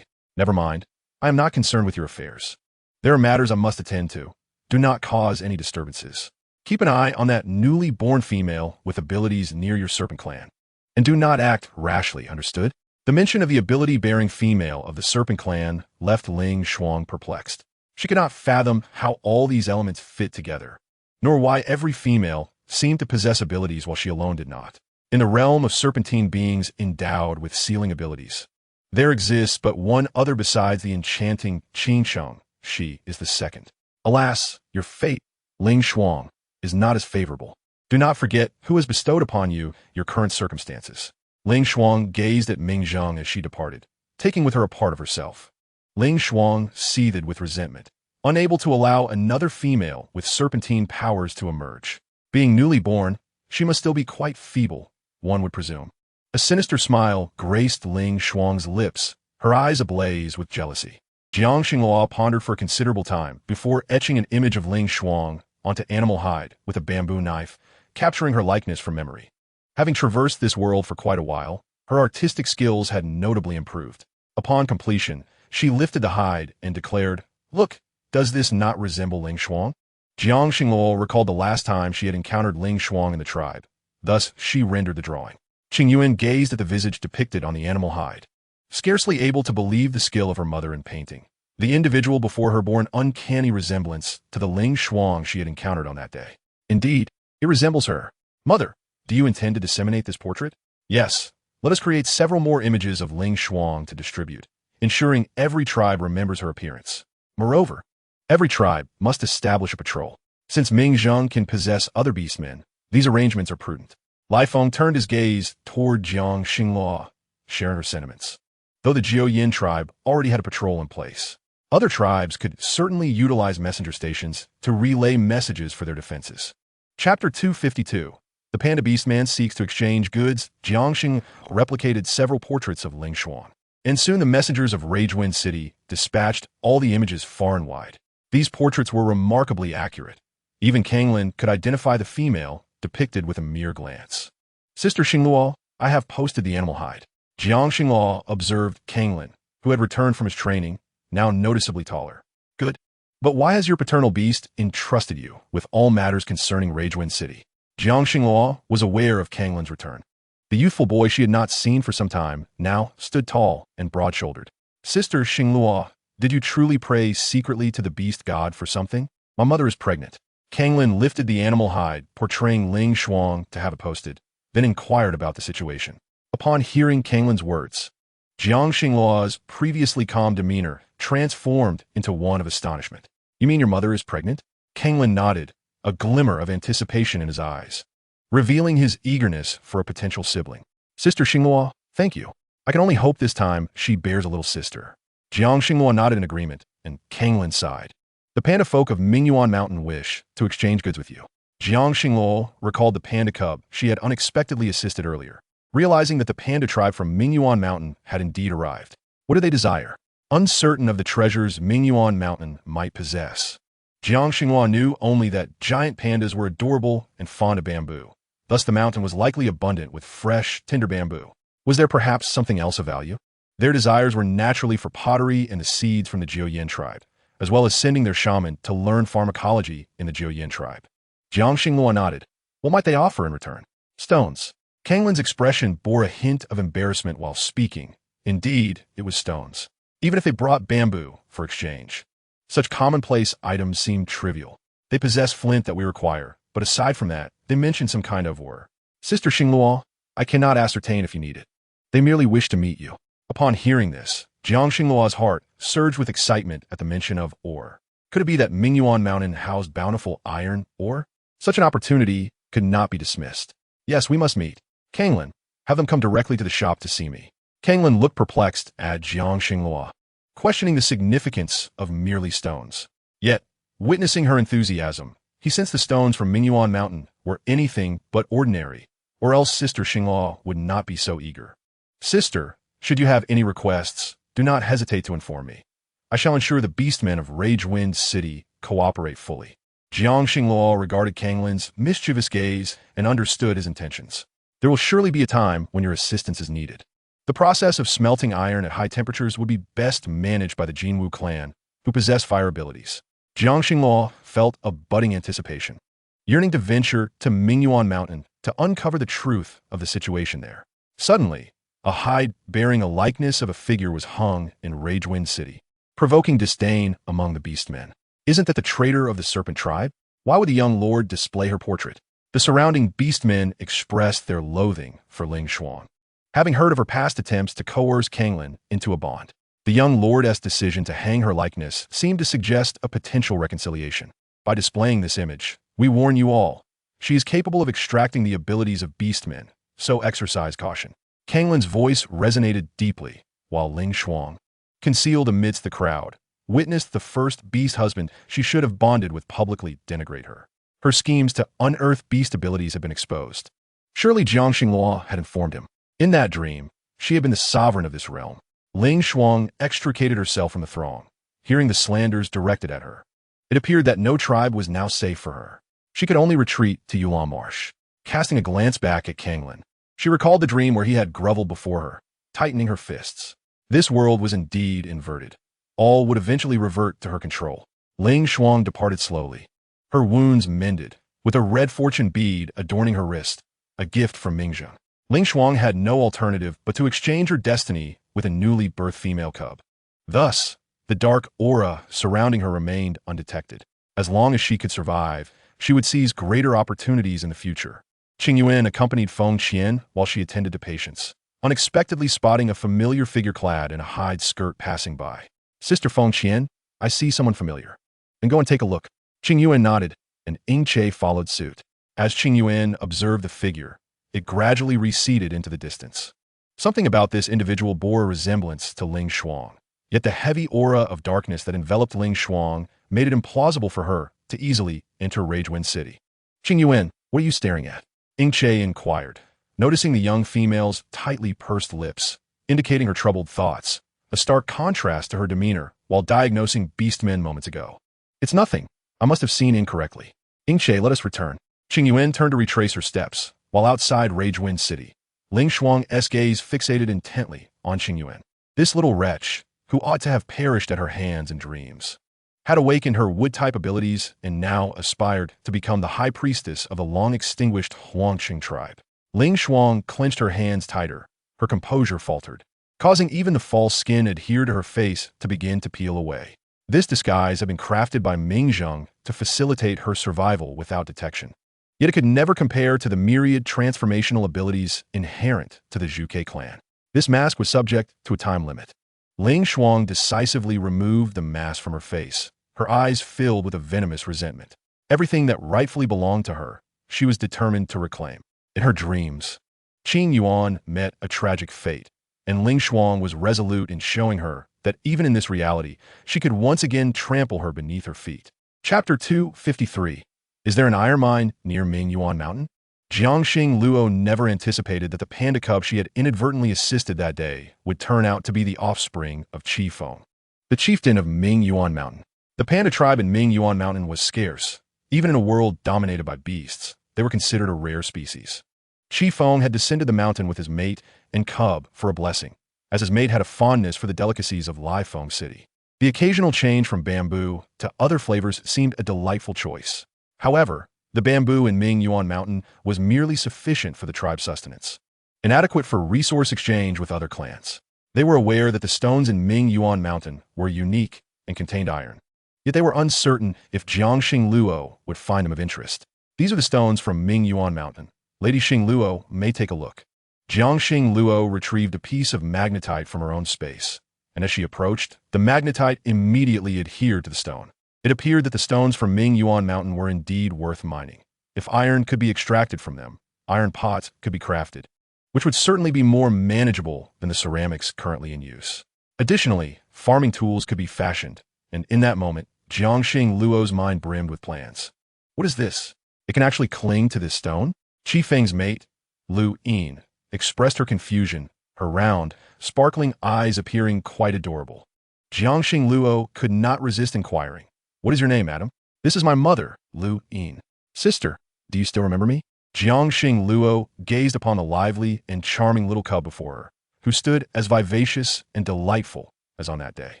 never mind. I am not concerned with your affairs. There are matters I must attend to. Do not cause any disturbances. Keep an eye on that newly born female with abilities near your serpent clan. And do not act rashly, understood? The mention of the ability-bearing female of the serpent clan left Ling Shuang perplexed. She could not fathom how all these elements fit together, nor why every female seemed to possess abilities while she alone did not. In the realm of serpentine beings endowed with sealing abilities, there exists but one other besides the enchanting Qingsheng. She is the second. Alas, your fate, Ling Shuang, is not as favorable. Do not forget who has bestowed upon you your current circumstances. Ling Shuang gazed at Mingzhong as she departed, taking with her a part of herself. Ling Shuang seethed with resentment, unable to allow another female with serpentine powers to emerge. Being newly born, she must still be quite feeble, one would presume. A sinister smile graced Ling Shuang's lips, her eyes ablaze with jealousy. Jiang Xingluo pondered for a considerable time before etching an image of Ling Shuang onto animal hide with a bamboo knife, capturing her likeness from memory. Having traversed this world for quite a while, her artistic skills had notably improved. Upon completion, she lifted the hide and declared, "Look, does this not resemble Ling Shuang?" Jiang Xingluo recalled the last time she had encountered Ling Shuang in the tribe. Thus, she rendered the drawing. Qing Yuan gazed at the visage depicted on the animal hide, scarcely able to believe the skill of her mother in painting. The individual before her bore an uncanny resemblance to the Ling Shuang she had encountered on that day. Indeed, it resembles her. Mother, do you intend to disseminate this portrait? Yes. Let us create several more images of Ling Shuang to distribute, ensuring every tribe remembers her appearance. Moreover, every tribe must establish a patrol. Since Ming Zheng can possess other beastmen, these arrangements are prudent. Lai Feng turned his gaze toward Jiang Xinghua, sharing her sentiments. Though the Jiuyin tribe already had a patrol in place, other tribes could certainly utilize messenger stations to relay messages for their defenses. Chapter 252. The Panda Beastman seeks to exchange goods. Jiangxing replicated several portraits of Ling Xuan, and soon the messengers of Ragewind City dispatched all the images far and wide. These portraits were remarkably accurate. Even Kanglin could identify the female depicted with a mere glance. Sister Xingluo, I have posted the animal hide. Jiang Xingluo observed Kanglin, who had returned from his training, now noticeably taller. Good. But why has your paternal beast entrusted you with all matters concerning Ragewind City? Jiang Xingluo was aware of Kanglin's return. The youthful boy she had not seen for some time now stood tall and broad-shouldered. Sister Xingluo, did you truly pray secretly to the beast god for something? My mother is pregnant. Kanglin lifted the animal hide, portraying Ling Shuang to have it posted, then inquired about the situation. Upon hearing Kanglin's words, Jiang Xingluo's previously calm demeanor transformed into one of astonishment. You mean your mother is pregnant? Kanglin nodded, a glimmer of anticipation in his eyes, revealing his eagerness for a potential sibling. Sister Xingluo, thank you. I can only hope this time she bears a little sister. Jiang Xingluo nodded in agreement, and Kanglin sighed. The panda folk of Mingyuan Mountain wish to exchange goods with you. Jiang Xingluo recalled the panda cub she had unexpectedly assisted earlier, realizing that the panda tribe from Mingyuan Mountain had indeed arrived. What do they desire? Uncertain of the treasures Mingyuan Mountain might possess, Jiang Xinghua knew only that giant pandas were adorable and fond of bamboo. Thus the mountain was likely abundant with fresh, tender bamboo. Was there perhaps something else of value? Their desires were naturally for pottery and the seeds from the Jiuyin tribe, as well as sending their shaman to learn pharmacology in the Jiuyin tribe. Jiang Xinghua nodded. What might they offer in return? Stones. Kanglin's expression bore a hint of embarrassment while speaking. Indeed, it was stones. Even if they brought bamboo for exchange. Such commonplace items seem trivial. They possess flint that we require, but aside from that, they mention some kind of ore. Sister Xingluo, I cannot ascertain if you need it. They merely wish to meet you. Upon hearing this, Jiang Xingluo's heart surged with excitement at the mention of ore. Could it be that Mingyuan Mountain housed bountiful iron ore? Such an opportunity could not be dismissed. Yes, we must meet. Kanglin, have them come directly to the shop to see me. Kanglin looked perplexed at Jiang Xingluo, questioning the significance of merely stones. Yet, witnessing her enthusiasm, he sensed the stones from Mingyuan Mountain were anything but ordinary, or else Sister Xingluo would not be so eager. Sister, should you have any requests, do not hesitate to inform me. I shall ensure the beastmen of Ragewind City cooperate fully. Jiang Xingluo regarded Kanglin's mischievous gaze and understood his intentions. There will surely be a time when your assistance is needed. The process of smelting iron at high temperatures would be best managed by the Jinwu clan, who possess fire abilities. Jiang Xingluo felt a budding anticipation, yearning to venture to Mingyuan Mountain to uncover the truth of the situation there. Suddenly, a hide bearing a likeness of a figure was hung in Ragewind City, provoking disdain among the beastmen. Isn't that the traitor of the serpent tribe? Why would the young lord display her portrait? The surrounding beastmen expressed their loathing for Ling Xuan, having heard of her past attempts to coerce Kanglin into a bond. The young lord's decision to hang her likeness seemed to suggest a potential reconciliation. By displaying this image, we warn you all, she is capable of extracting the abilities of beastmen, so exercise caution. Kanglin's voice resonated deeply, while Ling Xuan, concealed amidst the crowd, witnessed the first beast husband she should have bonded with publicly denigrate her. Her schemes to unearth beast abilities had been exposed. Surely Jiang Xingluo had informed him. In that dream, she had been the sovereign of this realm. Ling Xuan extricated herself from the throng, hearing the slanders directed at her. It appeared that no tribe was now safe for her. She could only retreat to Yulan Marsh. Casting a glance back at Kanglin, she recalled the dream where he had groveled before her, tightening her fists. This world was indeed inverted. All would eventually revert to her control. Ling Xuan departed slowly, her wounds mended, with a red fortune bead adorning her wrist, a gift from Mingzheng. Ling Xuan had no alternative but to exchange her destiny with a newly birthed female cub. Thus, The dark aura surrounding her remained undetected. As long as she could survive, she would seize greater opportunities in the future. Qing Yuan accompanied Feng Qian while she attended to patients, unexpectedly spotting a familiar figure clad in a hide skirt passing by. "Sister Feng Qian, I see someone familiar. Then go and take a look." Qing Yuan nodded, and Ying Che followed suit. As Qing Yuan observed the figure, it gradually receded into the distance. Something about this individual bore a resemblance to Ling Shuang. Yet the heavy aura of darkness that enveloped Ling Shuang made it implausible for her to easily enter Reborn City. "Qing Yuan, what are you staring at?" Ying Che inquired, noticing the young female's tightly pursed lips, indicating her troubled thoughts, a stark contrast to her demeanor while diagnosing beastmen moments ago. "It's nothing. I must have seen incorrectly. Ying Che, let us return." Qing Yuan turned to retrace her steps, while outside Reborn City, Ling Shuang's gaze fixated intently on Qing Yuan. This little wretch, who ought to have perished at her hands in dreams, had awakened her wood-type abilities and now aspired to become the high priestess of the long-extinguished Huangqing tribe. Ling Shuang clenched her hands tighter, her composure faltered, causing even the false skin adhered to her face to begin to peel away. This disguise had been crafted by Ming Zheng to facilitate her survival without detection. Yet it could never compare to the myriad transformational abilities inherent to the Zhuke clan. This mask was subject to a time limit. Ling Shuang decisively removed the mask from her face, her eyes filled with a venomous resentment. Everything that rightfully belonged to her, she was determined to reclaim. In her dreams, Qing Yuan met a tragic fate, and Ling Shuang was resolute in showing her that even in this reality, she could once again trample her beneath her feet. Chapter 253. Is there an iron mine near Ming Yuan Mountain? Jiangxing Luo never anticipated that the panda cub she had inadvertently assisted that day would turn out to be the offspring of Qi Feng, the chieftain of Ming Yuan Mountain. The panda tribe in Ming Yuan Mountain was scarce. Even in a world dominated by beasts, they were considered a rare species. Qi Feng had descended the mountain with his mate and cub for a blessing, as his mate had a fondness for the delicacies of Laifeng City. The occasional change from bamboo to other flavors seemed a delightful choice. However, the bamboo in Ming Yuan Mountain was merely sufficient for the tribe's sustenance, inadequate for resource exchange with other clans. They were aware that the stones in Ming Yuan Mountain were unique and contained iron, yet they were uncertain if Jiangxing Luo would find them of interest. "These are the stones from Ming Yuan Mountain. Lady Xing Luo may take a look." Jiangxing Luo retrieved a piece of magnetite from her own space, and as she approached, the magnetite immediately adhered to the stone. It appeared that the stones from Ming Yuan Mountain were indeed worth mining. If iron could be extracted from them, iron pots could be crafted, which would certainly be more manageable than the ceramics currently in use. Additionally, farming tools could be fashioned, and in that moment, Jiangxing Luo's mind brimmed with plans. "What is this? It can actually cling to this stone?" Qi Feng's mate, Lu Yin, expressed her confusion, her round, sparkling eyes appearing quite adorable. Jiangxing Luo could not resist inquiring, "What is your name, madam?" "This is my mother, Lu Yin." "Sister, do you still remember me?" Jiangxing Luo gazed upon the lively and charming little cub before her, who stood as vivacious and delightful as on that day.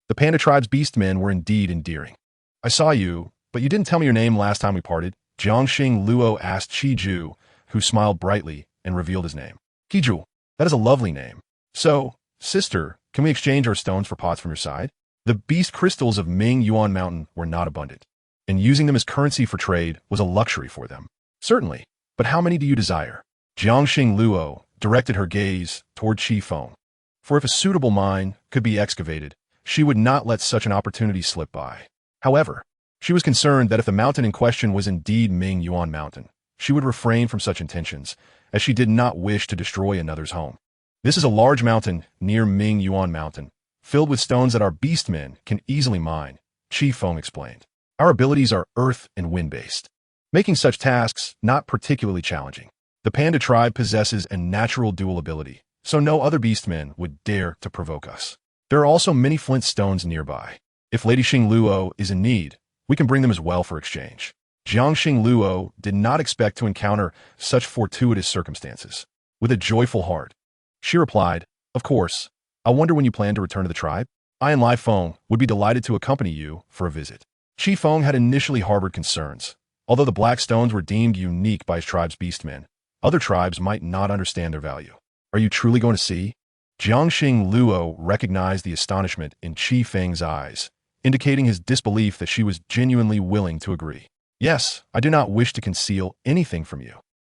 The panda tribe's beastmen were indeed endearing. "I saw you, but you didn't tell me your name last time we parted." Jiangxing Luo asked Qiju, who smiled brightly and revealed his name. "Qiju, that is a lovely name. So, sister, can we exchange our stones for pots from your side?" The beast crystals of Ming Yuan Mountain were not abundant, and using them as currency for trade was a luxury for them. "Certainly, but how many do you desire?" Jiangxing Luo directed her gaze toward Qi Feng, for if a suitable mine could be excavated, she would not let such an opportunity slip by. However, she was concerned that if the mountain in question was indeed Ming Yuan Mountain, she would refrain from such intentions, as she did not wish to destroy another's home. "This is a large mountain near Ming Yuan Mountain, filled with stones that our beastmen can easily mine," Qi Feng explained. "Our abilities are earth and wind-based, making such tasks not particularly challenging. The panda tribe possesses a natural dual ability, so no other beastmen would dare to provoke us. There are also many flint stones nearby. If Lady Xing Luo is in need, we can bring them as well for exchange." Jiangxing Luo did not expect to encounter such fortuitous circumstances. With a joyful heart, she replied, "Of course. I wonder when you plan to return to the tribe? I and Lai Feng would be delighted to accompany you for a visit." Qi Feng had initially harbored concerns. Although the black stones were deemed unique by his tribe's beastmen, other tribes might not understand their value. "Are you truly going to see?" Jiangxing Luo recognized the astonishment in Qi Feng's eyes, indicating his disbelief that she was genuinely willing to agree. Yes, I do not wish to conceal anything from you.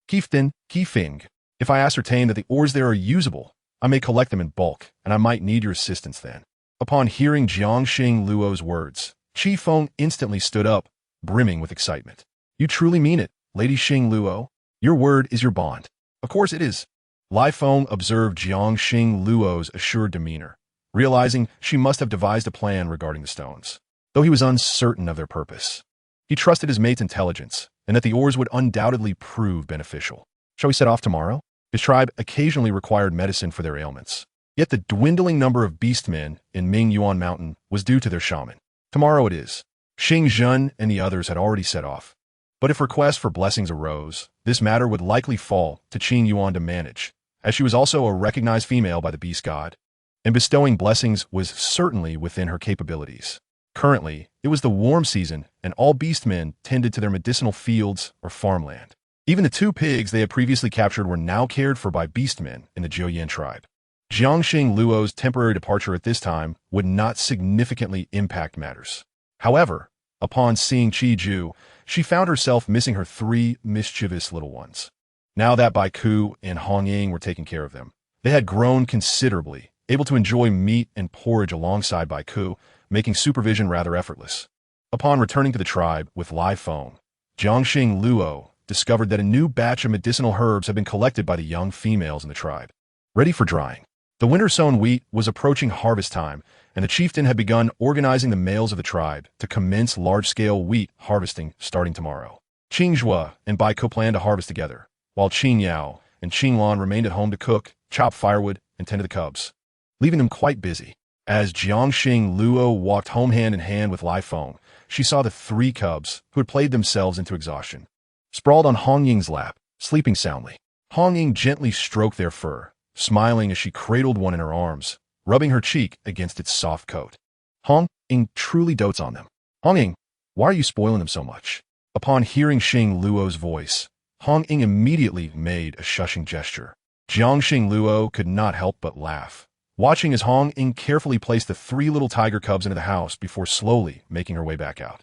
Qi Feng, if I ascertain that the ores there are usable, I may collect them in bulk, and I might need your assistance then. Upon hearing Jiangxing Luo's words, Qi Feng instantly stood up, brimming with excitement. You truly mean it, Lady Xing Luo? Your word is your bond. Of course it is. Lai Feng observed Jiangxing Luo's assured demeanor, realizing she must have devised a plan regarding the stones, though he was uncertain of their purpose. He trusted his mate's intelligence, and that the ores would undoubtedly prove beneficial. Shall we set off tomorrow? His tribe occasionally required medicine for their ailments. Yet the dwindling number of beastmen in Mingyuan Mountain was due to their shaman. Tomorrow it is. Xing Zhen and the others had already set off. But if requests for blessings arose, this matter would likely fall to Qing Yuan to manage, as she was also a recognized female by the beast god, and bestowing blessings was certainly within her capabilities. Currently, it was the warm season, and all beastmen tended to their medicinal fields or farmland. Even the 2 pigs they had previously captured were now cared for by beastmen in the Jiuyan tribe. Jiangxing Luo's temporary departure at this time would not significantly impact matters. However, upon seeing Qi Ju, she found herself missing her 3 mischievous little ones. Now that Bai Ku and Hong Ying were taking care of them, they had grown considerably, able to enjoy meat and porridge alongside Bai Ku, making supervision rather effortless. Upon returning to the tribe with Lai Feng, Jiangxing Luo discovered that a new batch of medicinal herbs had been collected by the young females in the tribe, ready for drying. The winter-sown wheat was approaching harvest time, and the chieftain had begun organizing the males of the tribe to commence large-scale wheat harvesting starting tomorrow. Qing Zhua and Bai Ku planned to harvest together, while Qing Yao and Qing Lan remained at home to cook, chop firewood, and tend to the cubs, leaving them quite busy. As Jiangxing Luo walked home hand in hand with Lai Feng, she saw the 3 cubs, who had played themselves into exhaustion, sprawled on Hong Ying's lap, sleeping soundly. Hong Ying gently stroked their fur, smiling as she cradled one in her arms, rubbing her cheek against its soft coat. Hong Ying truly dotes on them. Hong Ying, why are you spoiling them so much? Upon hearing Xing Luo's voice, Hong Ying immediately made a shushing gesture. Jiangxing Luo could not help but laugh, watching as Hong Ying carefully placed the 3 little tiger cubs into the house before slowly making her way back out.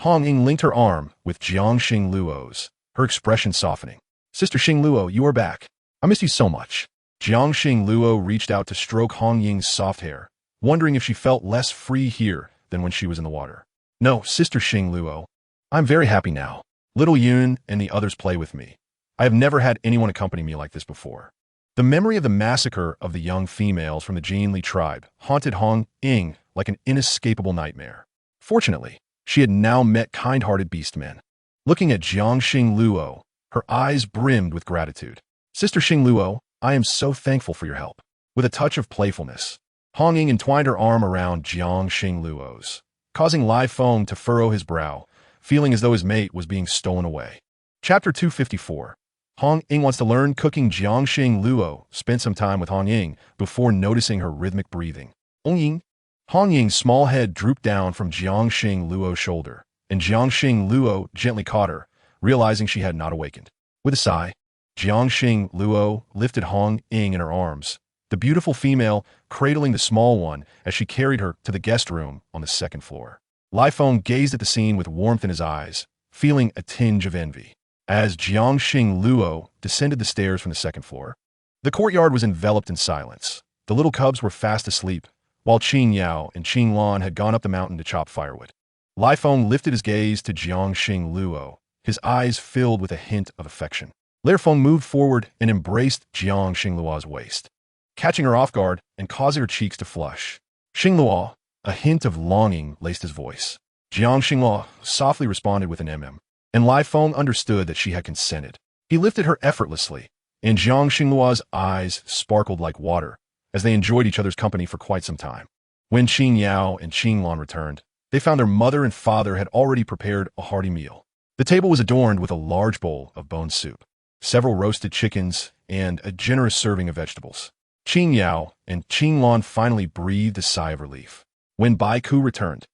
Hong Ying linked her arm with Jiangxing Luo's, her expression softening. Sister Xing Luo, you are back. I miss you so much. Jiangxing Luo reached out to stroke Hong Ying's soft hair, wondering if she felt less free here than when she was in the water. No, Sister Xing Luo. I'm very happy now. Little Yun and the others play with me. I have never had anyone accompany me like this before. The memory of the massacre of the young females from the Jinli tribe haunted Hong Ying like an inescapable nightmare. Fortunately, she had now met kind-hearted beastmen. Looking at Jiangxing Luo, her eyes brimmed with gratitude. Sister Xing Luo, I am so thankful for your help. With a touch of playfulness, Hong Ying entwined her arm around Jiangxing Luo's, causing Lai Feng to furrow his brow, feeling as though his mate was being stolen away. Chapter 254. Hong Ying wants to learn cooking. Jiangxing Luo spent some time with Hong Ying before noticing her rhythmic breathing. Hong Ying's small head drooped down from Jiangxing Luo's shoulder, and Jiangxing Luo gently caught her, realizing she had not awakened. With a sigh, Jiangxing Luo lifted Hong Ying in her arms, the beautiful female cradling the small one as she carried her to the guest room on the 2nd floor. Lai Feng gazed at the scene with warmth in his eyes, feeling a tinge of envy. As Jiangxing Luo descended the stairs from the 2nd floor, the courtyard was enveloped in silence. The little cubs were fast asleep, while Qing Yao and Qing Lan had gone up the mountain to chop firewood. Lai Feng lifted his gaze to Jiangxing Luo, his eyes filled with a hint of affection. Lai Feng moved forward and embraced Jiangxing Luo's waist, catching her off guard and causing her cheeks to flush. Xing Luo, a hint of longing laced his voice. Jiangxing Luo softly responded with an and Lai Feng understood that she had consented. He lifted her effortlessly, and Jiangxing Luo's eyes sparkled like water as they enjoyed each other's company for quite some time. When Qing Yao and Qing Lan returned, they found their mother and father had already prepared a hearty meal. The table was adorned with a large bowl of bone soup, several roasted chickens, and a generous serving of vegetables. Qing Yao and Qing Lan finally breathed a sigh of relief. When Bai Ku returned,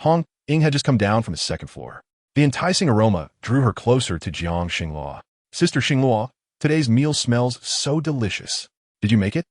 Hong Ying had just come down from the 2nd floor. The enticing aroma drew her closer to Jiangxing Luo. Sister Xing Luo, today's meal smells so delicious. Did you make it?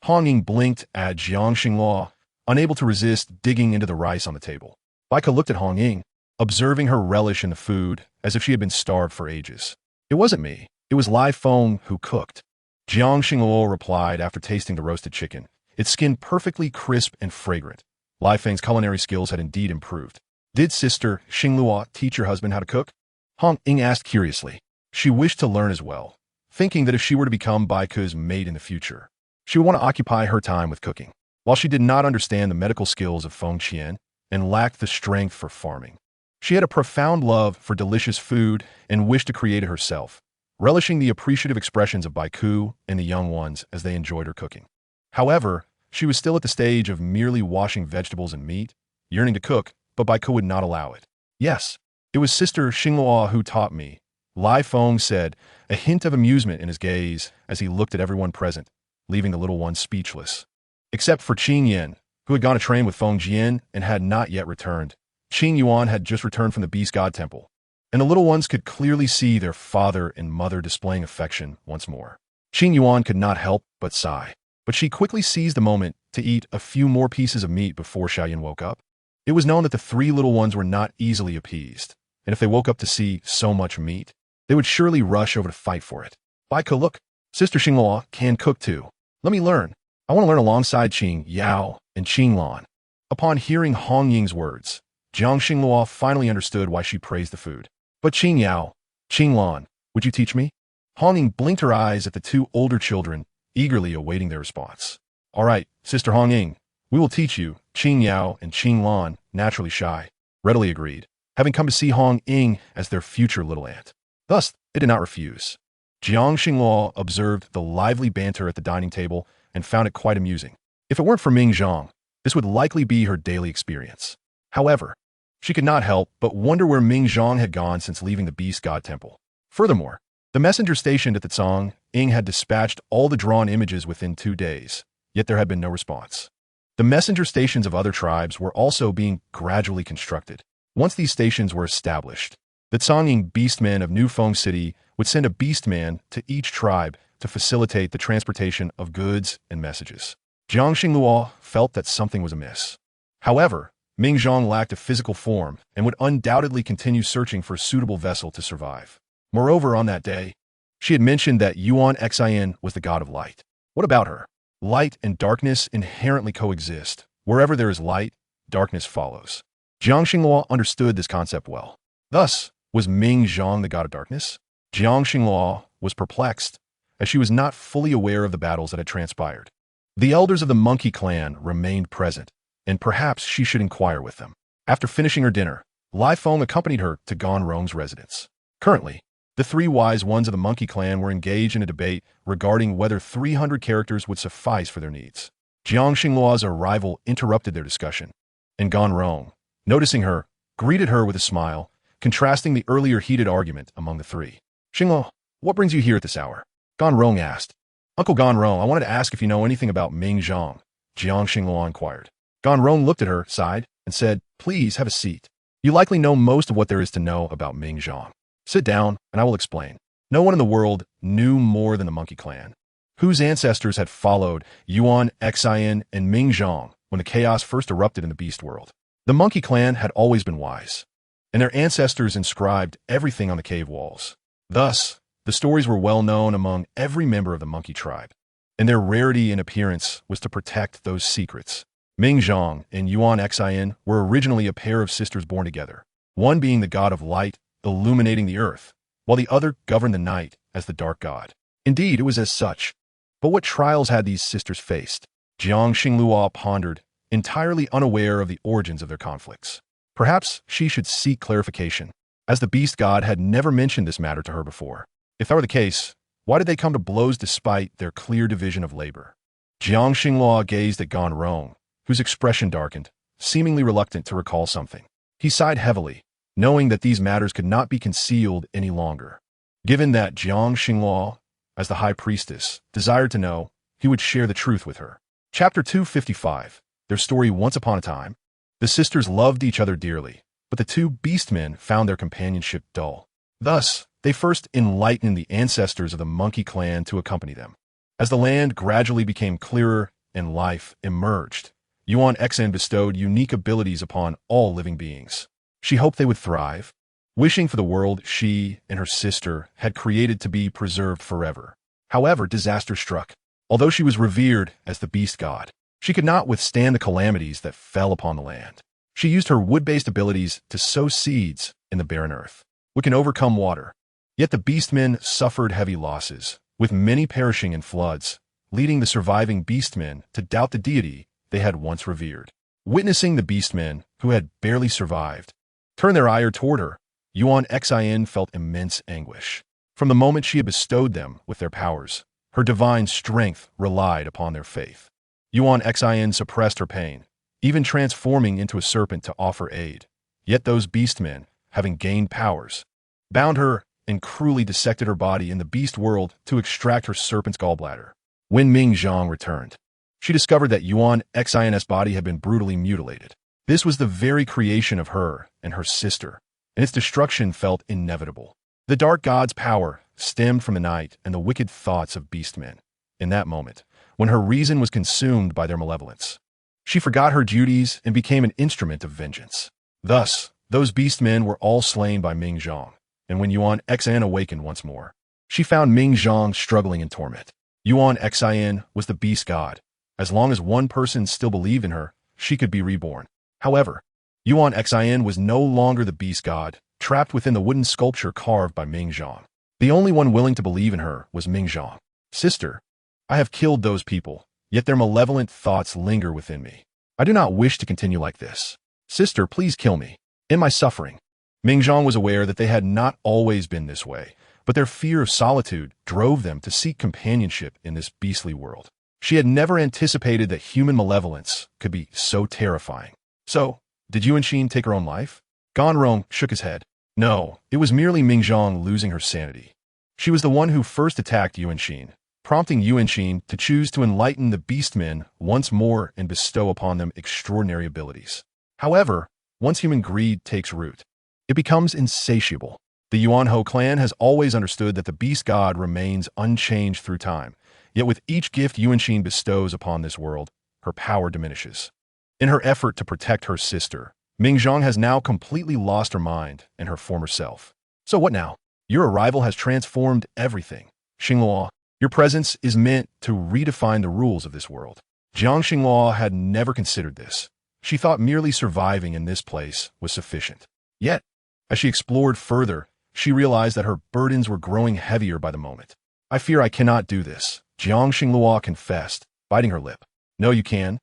Hong Ying blinked at Jiang Xinghua, unable to resist digging into the rice on the table. Bai Ke looked at Hong Ying, observing her relish in the food as if she had been starved for ages. It wasn't me. It was Lai Feng who cooked. Jiang Xinghua replied after tasting the roasted chicken, its skin perfectly crisp and fragrant. Lai Feng's culinary skills had indeed improved. Did Sister Xinghua teach your husband how to cook? Hong Ying asked curiously. She wished to learn as well, thinking that if she were to become Bai Ke's maid in the future, she would want to occupy her time with cooking. While she did not understand the medical skills of Feng Qian and lacked the strength for farming, she had a profound love for delicious food and wished to create it herself, relishing the appreciative expressions of Bai Ke and the young ones as they enjoyed her cooking. However, she was still at the stage of merely washing vegetables and meat, yearning to cook, but Bai Ke would not allow it. Yes, it was Sister Xinghua who taught me, Lai Feng said, a hint of amusement in his gaze as he looked at everyone present, leaving the little ones speechless. Except for Qing Yan, who had gone to train with Feng Jian and had not yet returned. Qing Yuan had just returned from the Beast God Temple, and the little ones could clearly see their father and mother displaying affection once more. Qing Yuan could not help but sigh, but she quickly seized the moment to eat a few more pieces of meat before Xiaoyan woke up. It was known that the three little ones were not easily appeased, and if they woke up to see so much meat, they would surely rush over to fight for it. Bai Ke, look, Sister Xinghua can cook too. Let me learn. I want to learn alongside Qing Yao and Qing Lan. Upon hearing Hong Ying's words, Jiang Xinghua finally understood why she praised the food. But Qing Yao, Qing Lan, would you teach me? Hong Ying blinked her eyes at the two older children, eagerly awaiting their response. All right, Sister Hong Ying, we will teach you. Qing Yao and Qing Lan, naturally shy, readily agreed, having come to see Hong Ying as their future little aunt. Thus, they did not refuse. Jiang Xinghua observed the lively banter at the dining table and found it quite amusing. If it weren't for Ming Zhang, this would likely be her daily experience. However, she could not help but wonder where Ming Zhang had gone since leaving the Beast God Temple. Furthermore, the messenger stationed at the Cang Ying had dispatched all the drawn images within 2 days, yet there had been no response. The messenger stations of other tribes were also being gradually constructed. Once these stations were established, the Cang Ying beastmen of New Feng City would send a beastman to each tribe to facilitate the transportation of goods and messages. Jiang Xinghua felt that something was amiss. However, Ming Zhang lacked a physical form and would undoubtedly continue searching for a suitable vessel to survive. Moreover, on that day, she had mentioned that Yuan Xian was the god of light. What about her? Light and darkness inherently coexist. Wherever there is light, darkness follows. Jiang Xinghua understood this concept well. Thus, was Ming Zhang the god of darkness? Jiang Xinghua was perplexed, as she was not fully aware of the battles that had transpired. The elders of the monkey clan remained present, and perhaps she should inquire with them. After finishing her dinner, Lai Feng accompanied her to Gan Rong's residence. Currently, the three wise ones of the monkey clan were engaged in a debate regarding whether 300 characters would suffice for their needs. Jiang Xinghua's arrival interrupted their discussion, and Gan Rong, noticing her, greeted her with a smile, contrasting the earlier heated argument among the three. Xinghua, what brings you here at this hour? Gan Rong asked. Uncle Gan Rong, I wanted to ask if you know anything about Ming Zhang, Jiang Xinghua inquired. Gan Rong looked at her, sighed, and said, please have a seat. You likely know most of what there is to know about Ming Zhang. Sit down, and I will explain. No one in the world knew more than the monkey clan, whose ancestors had followed Yuan Xian and Ming Zhang when the chaos first erupted in the beast world. The monkey clan had always been wise, and their ancestors inscribed everything on the cave walls. Thus, the stories were well known among every member of the monkey tribe, and their rarity in appearance was to protect those secrets. Ming Zhang and Yuan Xian were originally a pair of sisters born together, one being the god of light, illuminating the earth, while the other governed the night as the dark god. Indeed, it was as such. But what trials had these sisters faced? Jiang Xinghua pondered, entirely unaware of the origins of their conflicts. Perhaps she should seek clarification, as the beast god had never mentioned this matter to her before. If that were the case, why did they come to blows despite their clear division of labor? Jiang Xinghua gazed at Gan Rong, whose expression darkened, seemingly reluctant to recall something. He sighed heavily, knowing that these matters could not be concealed any longer. Given that Jiang Xinghua, as the high priestess, desired to know, he would share the truth with her. Chapter 255, Their Story Once Upon a Time. The sisters loved each other dearly, but the two beastmen found their companionship dull. Thus, they first enlightened the ancestors of the monkey clan to accompany them. As the land gradually became clearer and life emerged, Yuan Xan bestowed unique abilities upon all living beings. She hoped they would thrive, wishing for the world she and her sister had created to be preserved forever. However, disaster struck. Although she was revered as the beast god, she could not withstand the calamities that fell upon the land. She used her wood-based abilities to sow seeds in the barren earth, which can overcome water. Yet the beastmen suffered heavy losses, with many perishing in floods, leading the surviving beastmen to doubt the deity they had once revered. Witnessing the beastmen, who had barely survived, turn their ire toward her, Yuan Xin felt immense anguish. From the moment she had bestowed them with their powers, her divine strength relied upon their faith. Yuan Xin suppressed her pain, even transforming into a serpent to offer aid. Yet those beastmen, having gained powers, bound her and cruelly dissected her body in the beast world to extract her serpent's gallbladder. When Ming Zhang returned, she discovered that Yuan Xin's body had been brutally mutilated. This was the very creation of her and her sister, and its destruction felt inevitable. The dark god's power stemmed from the night and the wicked thoughts of beastmen. In that moment, when her reason was consumed by their malevolence, she forgot her duties and became an instrument of vengeance. Thus, those beastmen were all slain by Ming Zhang, and when Yuan Xin awakened once more, she found Ming Zhang struggling in torment. Yuan Xin was the beast god. As long as one person still believed in her, she could be reborn. However, Yuan Xin was no longer the beast god, trapped within the wooden sculpture carved by Ming Zhang. The only one willing to believe in her was Ming Zhang. Sister, I have killed those people, yet their malevolent thoughts linger within me. I do not wish to continue like this. Sister, please kill me. In my suffering. Ming Zhang was aware that they had not always been this way, but their fear of solitude drove them to seek companionship in this beastly world. She had never anticipated that human malevolence could be so terrifying. So, did Yuanxin take her own life? Ganrong shook his head. No, it was merely Ming Zhang losing her sanity. She was the one who first attacked Yuanxin, prompting Yuanxin to choose to enlighten the beastmen once more and bestow upon them extraordinary abilities. However, once human greed takes root, it becomes insatiable. The Yuanhou clan has always understood that the beast god remains unchanged through time, yet with each gift Yuanxin bestows upon this world, her power diminishes. In her effort to protect her sister, Ming Zhang has now completely lost her mind and her former self. So what now? Your arrival has transformed everything. Xingluo, your presence is meant to redefine the rules of this world. Jiang Xingluo had never considered this. She thought merely surviving in this place was sufficient. Yet, as she explored further, she realized that her burdens were growing heavier by the moment. I fear I cannot do this, Jiang Xingluo confessed, biting her lip. No, you can.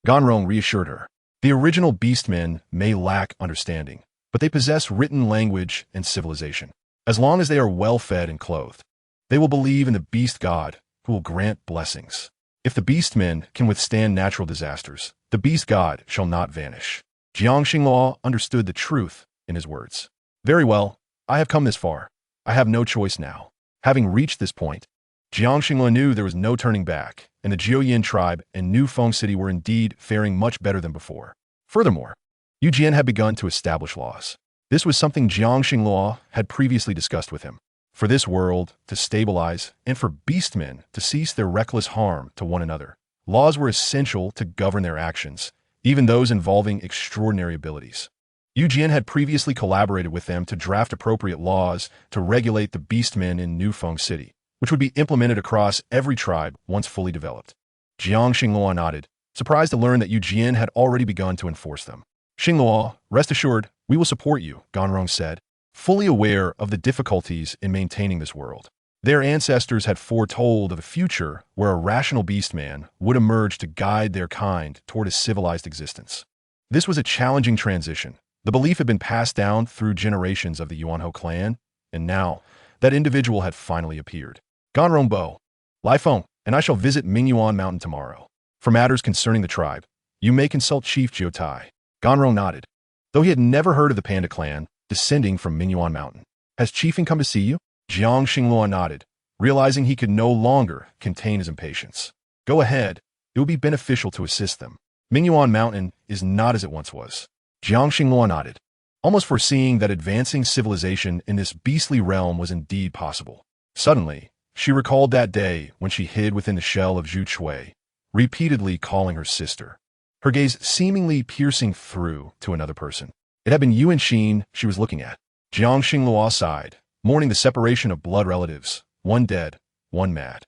Ganrong reassured her. The original beastmen may lack understanding, but they possess written language and civilization. As long as they are well-fed and clothed, they will believe in the beast god who will grant blessings. If the beastmen can withstand natural disasters, the beast god shall not vanish. Jiang Xingluo understood the truth in his words. Very well, I have come this far. I have no choice now. Having reached this point, Jiang Xingluo knew there was no turning back, and the Jiuyin tribe and New Feng City were indeed faring much better than before. Furthermore, Yu Jian had begun to establish laws. This was something Jiang Xingluo had previously discussed with him. For this world to stabilize and for beastmen to cease their reckless harm to one another, laws were essential to govern their actions, even those involving extraordinary abilities. Yu Jian had previously collaborated with them to draft appropriate laws to regulate the beastmen in New Feng City, which would be implemented across every tribe once fully developed. Jiang Xingluo nodded, surprised to learn that Yu Jian had already begun to enforce them. Xingluo, rest assured, we will support you, Ganrong said, fully aware of the difficulties in maintaining this world. Their ancestors had foretold of a future where a rational beastman would emerge to guide their kind toward a civilized existence. This was a challenging transition. The belief had been passed down through generations of the Yuanhou clan, and now that individual had finally appeared. Ganrong Bo, Lai Feng, and I shall visit Mingyuan Mountain tomorrow. For matters concerning the tribe, you may consult Chief Jiotai. Ganrong nodded. Though he had never heard of the Panda clan descending from Mingyuan Mountain. Has Chiefing come to see you? Jiang Xingluo nodded, realizing he could no longer contain his impatience. Go ahead. It will be beneficial to assist them. Mingyuan Mountain is not as it once was. Jiang Xingluo nodded, almost foreseeing that advancing civilization in this beastly realm was indeed possible. Suddenly, She recalled that day when she hid within the shell of Zhu Chui, repeatedly calling her sister, her gaze seemingly piercing through to another person. It had been Yuan Xin she was looking at. Jiang Xinghua sighed, mourning the separation of blood relatives, one dead, one mad.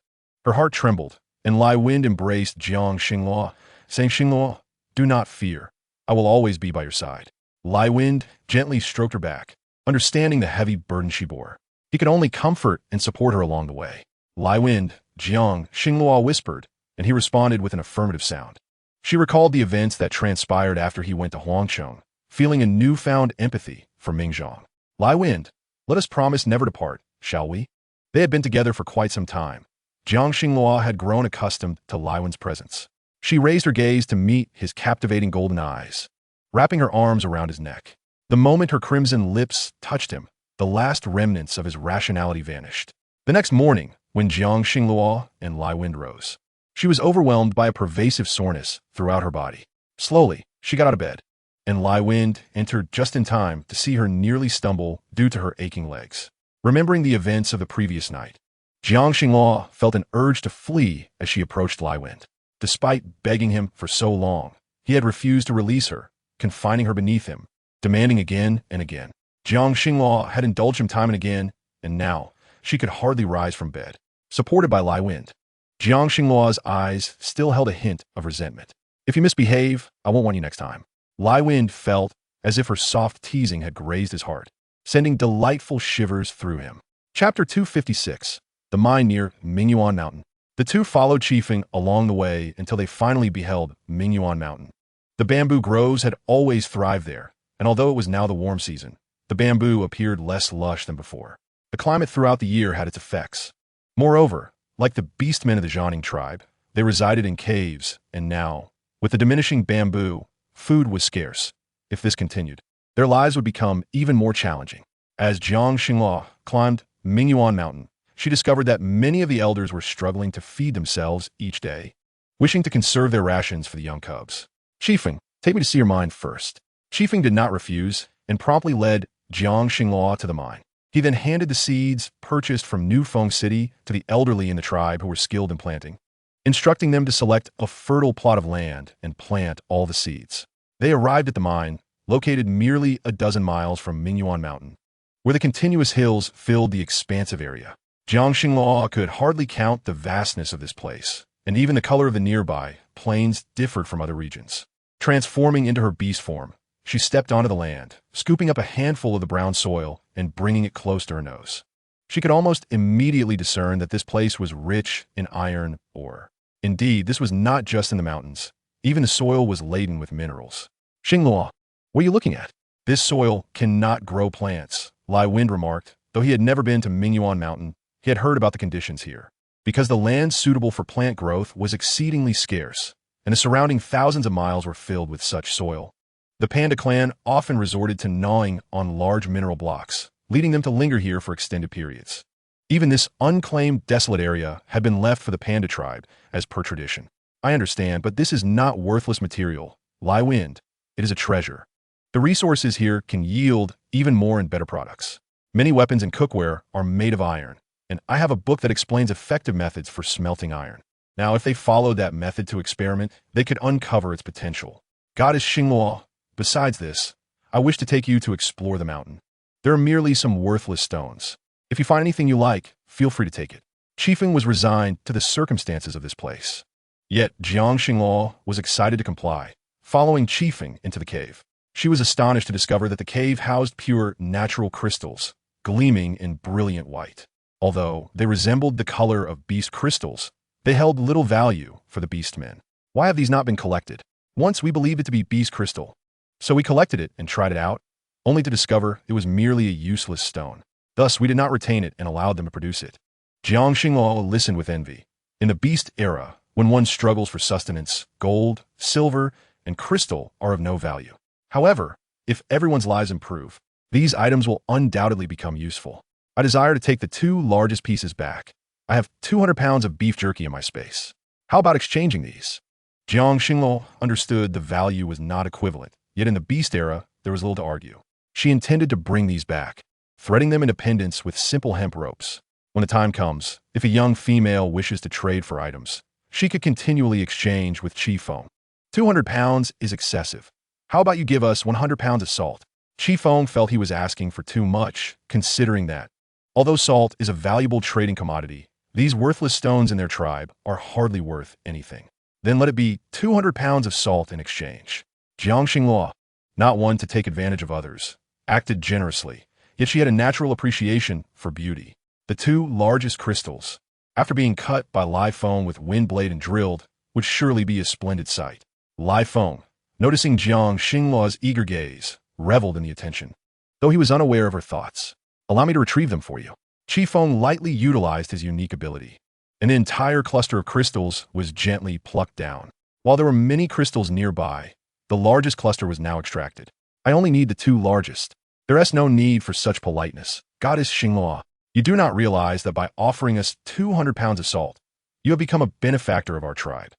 Her heart trembled, and Lai Wind embraced Jiang Xinghua, saying, "Xinghua, do not fear. I will always be by your side." Lai Wind gently stroked her back, understanding the heavy burden she bore. He could only comfort and support her along the way. "Lai Wind," Jiang Xinghua whispered, and he responded with an affirmative sound. She recalled the events that transpired after he went to Huangcheng, feeling a newfound empathy for Mingzhong. "Lai Wind, let us promise never to part, shall we?" They had been together for quite some time. Jiang Xinghua had grown accustomed to Lai Wind's presence. She raised her gaze to meet his captivating golden eyes, wrapping her arms around his neck. The moment her crimson lips touched him, the last remnants of his rationality vanished. The next morning, when Jiang Xinghua and Lai Wind rose, she was overwhelmed by a pervasive soreness throughout her body. Slowly, she got out of bed, and Lai Wind entered just in time to see her nearly stumble due to her aching legs. Remembering the events of the previous night, Jiang Xinghua felt an urge to flee as she approached Lai Wind. Despite begging him for so long, he had refused to release her, confining her beneath him, demanding again and again. Jiang Xinghua had indulged him time and again, and now she could hardly rise from bed. Supported by Lai Wind, Jiang Xinghua's eyes still held a hint of resentment. "If you misbehave, I won't want you next time." Lai Wind felt as if her soft teasing had grazed his heart, sending delightful shivers through him. Chapter 256. The Mine near Mingyuan Mountain. The two followed Qifeng along the way until they finally beheld Mingyuan Mountain. The bamboo groves had always thrived there, and although it was now the warm season, the bamboo appeared less lush than before. The climate throughout the year had its effects. Moreover, like the beastmen of the Jianing tribe, they resided in caves, and now, with the diminishing bamboo, food was scarce. If this continued, their lives would become even more challenging. As Jiang Xinghua climbed Mingyuan Mountain, she discovered that many of the elders were struggling to feed themselves each day, wishing to conserve their rations for the young cubs. "Qifeng, take me to see your mine first." Qifeng did not refuse, and promptly led Jiang Xinghua to the mine. He then handed the seeds purchased from Nufeng City to the elderly in the tribe who were skilled in planting, instructing them to select a fertile plot of land and plant all the seeds. They arrived at the mine, located merely a dozen miles from Mingyuan Mountain, where the continuous hills filled the expansive area. Jiang Xinghua could hardly count the vastness of this place, and even the color of the nearby plains differed from other regions. Transforming into her beast form, she stepped onto the land, scooping up a handful of the brown soil and bringing it close to her nose. She could almost immediately discern that this place was rich in iron ore. Indeed, this was not just in the mountains. Even the soil was laden with minerals. "Xinghua, what are you looking at?" "This soil cannot grow plants," Lai Wind remarked. Though he had never been to Mingyuan Mountain, he had heard about the conditions here. Because the land suitable for plant growth was exceedingly scarce, and the surrounding thousands of miles were filled with such soil. The Panda clan often resorted to gnawing on large mineral blocks, leading them to linger here for extended periods. Even this unclaimed desolate area had been left for the Panda tribe, as per tradition. "I understand, but this is not worthless material, Lai Wind. It is a treasure. The resources here can yield even more and better products. Many weapons and cookware are made of iron, and I have a book that explains effective methods for smelting iron. Now, if they followed that method to experiment, they could uncover its potential." "Goddess Xinghua, besides this, I wish to take you to explore the mountain. There are merely some worthless stones. If you find anything you like, feel free to take it." Qifeng was resigned to the circumstances of this place. Yet Jiang Xinghua was excited to comply, following Qifeng into the cave. She was astonished to discover that the cave housed pure natural crystals, gleaming in brilliant white. Although they resembled the color of beast crystals, they held little value for the beastmen. "Why have these not been collected? Once we believed it to be beast crystal. So we collected it and tried it out, only to discover it was merely a useless stone. Thus, we did not retain it and allowed them to produce it." Jiang Xinghua listened with envy. In the beast era, when one struggles for sustenance, gold, silver, and crystal are of no value. However, if everyone's lives improve, these items will undoubtedly become useful. "I desire to take the 2 largest pieces back. I have 200 pounds of beef jerky in my space. How about exchanging these?" Jiang Xinghua understood the value was not equivalent, yet in the beast era, there was little to argue. She intended to bring these back, threading them into pendants with simple hemp ropes. When the time comes, if a young female wishes to trade for items, she could continually exchange with Chi-Fong. 200 pounds is excessive. How about you give us 100 pounds of salt? Chi-Fong felt he was asking for too much, considering that, although salt is a valuable trading commodity, these worthless stones in their tribe are hardly worth anything. Then let it be 200 pounds of salt in exchange. Jiang Xinghua, not one to take advantage of others, acted generously, yet she had a natural appreciation for beauty. The two largest crystals, after being cut by Lai Feng with wind blade and drilled, would surely be a splendid sight. Lai Feng, noticing Jiang Xinghua's eager gaze, reveled in the attention, though he was unaware of her thoughts. Allow me to retrieve them for you. Chi-Fong lightly utilized his unique ability. An entire cluster of crystals was gently plucked down. While there were many crystals nearby, the largest cluster was now extracted. I only need the two largest. There is no need for such politeness. Goddess Xinghua, you do not realize that by offering us 200 pounds of salt, you have become a benefactor of our tribe.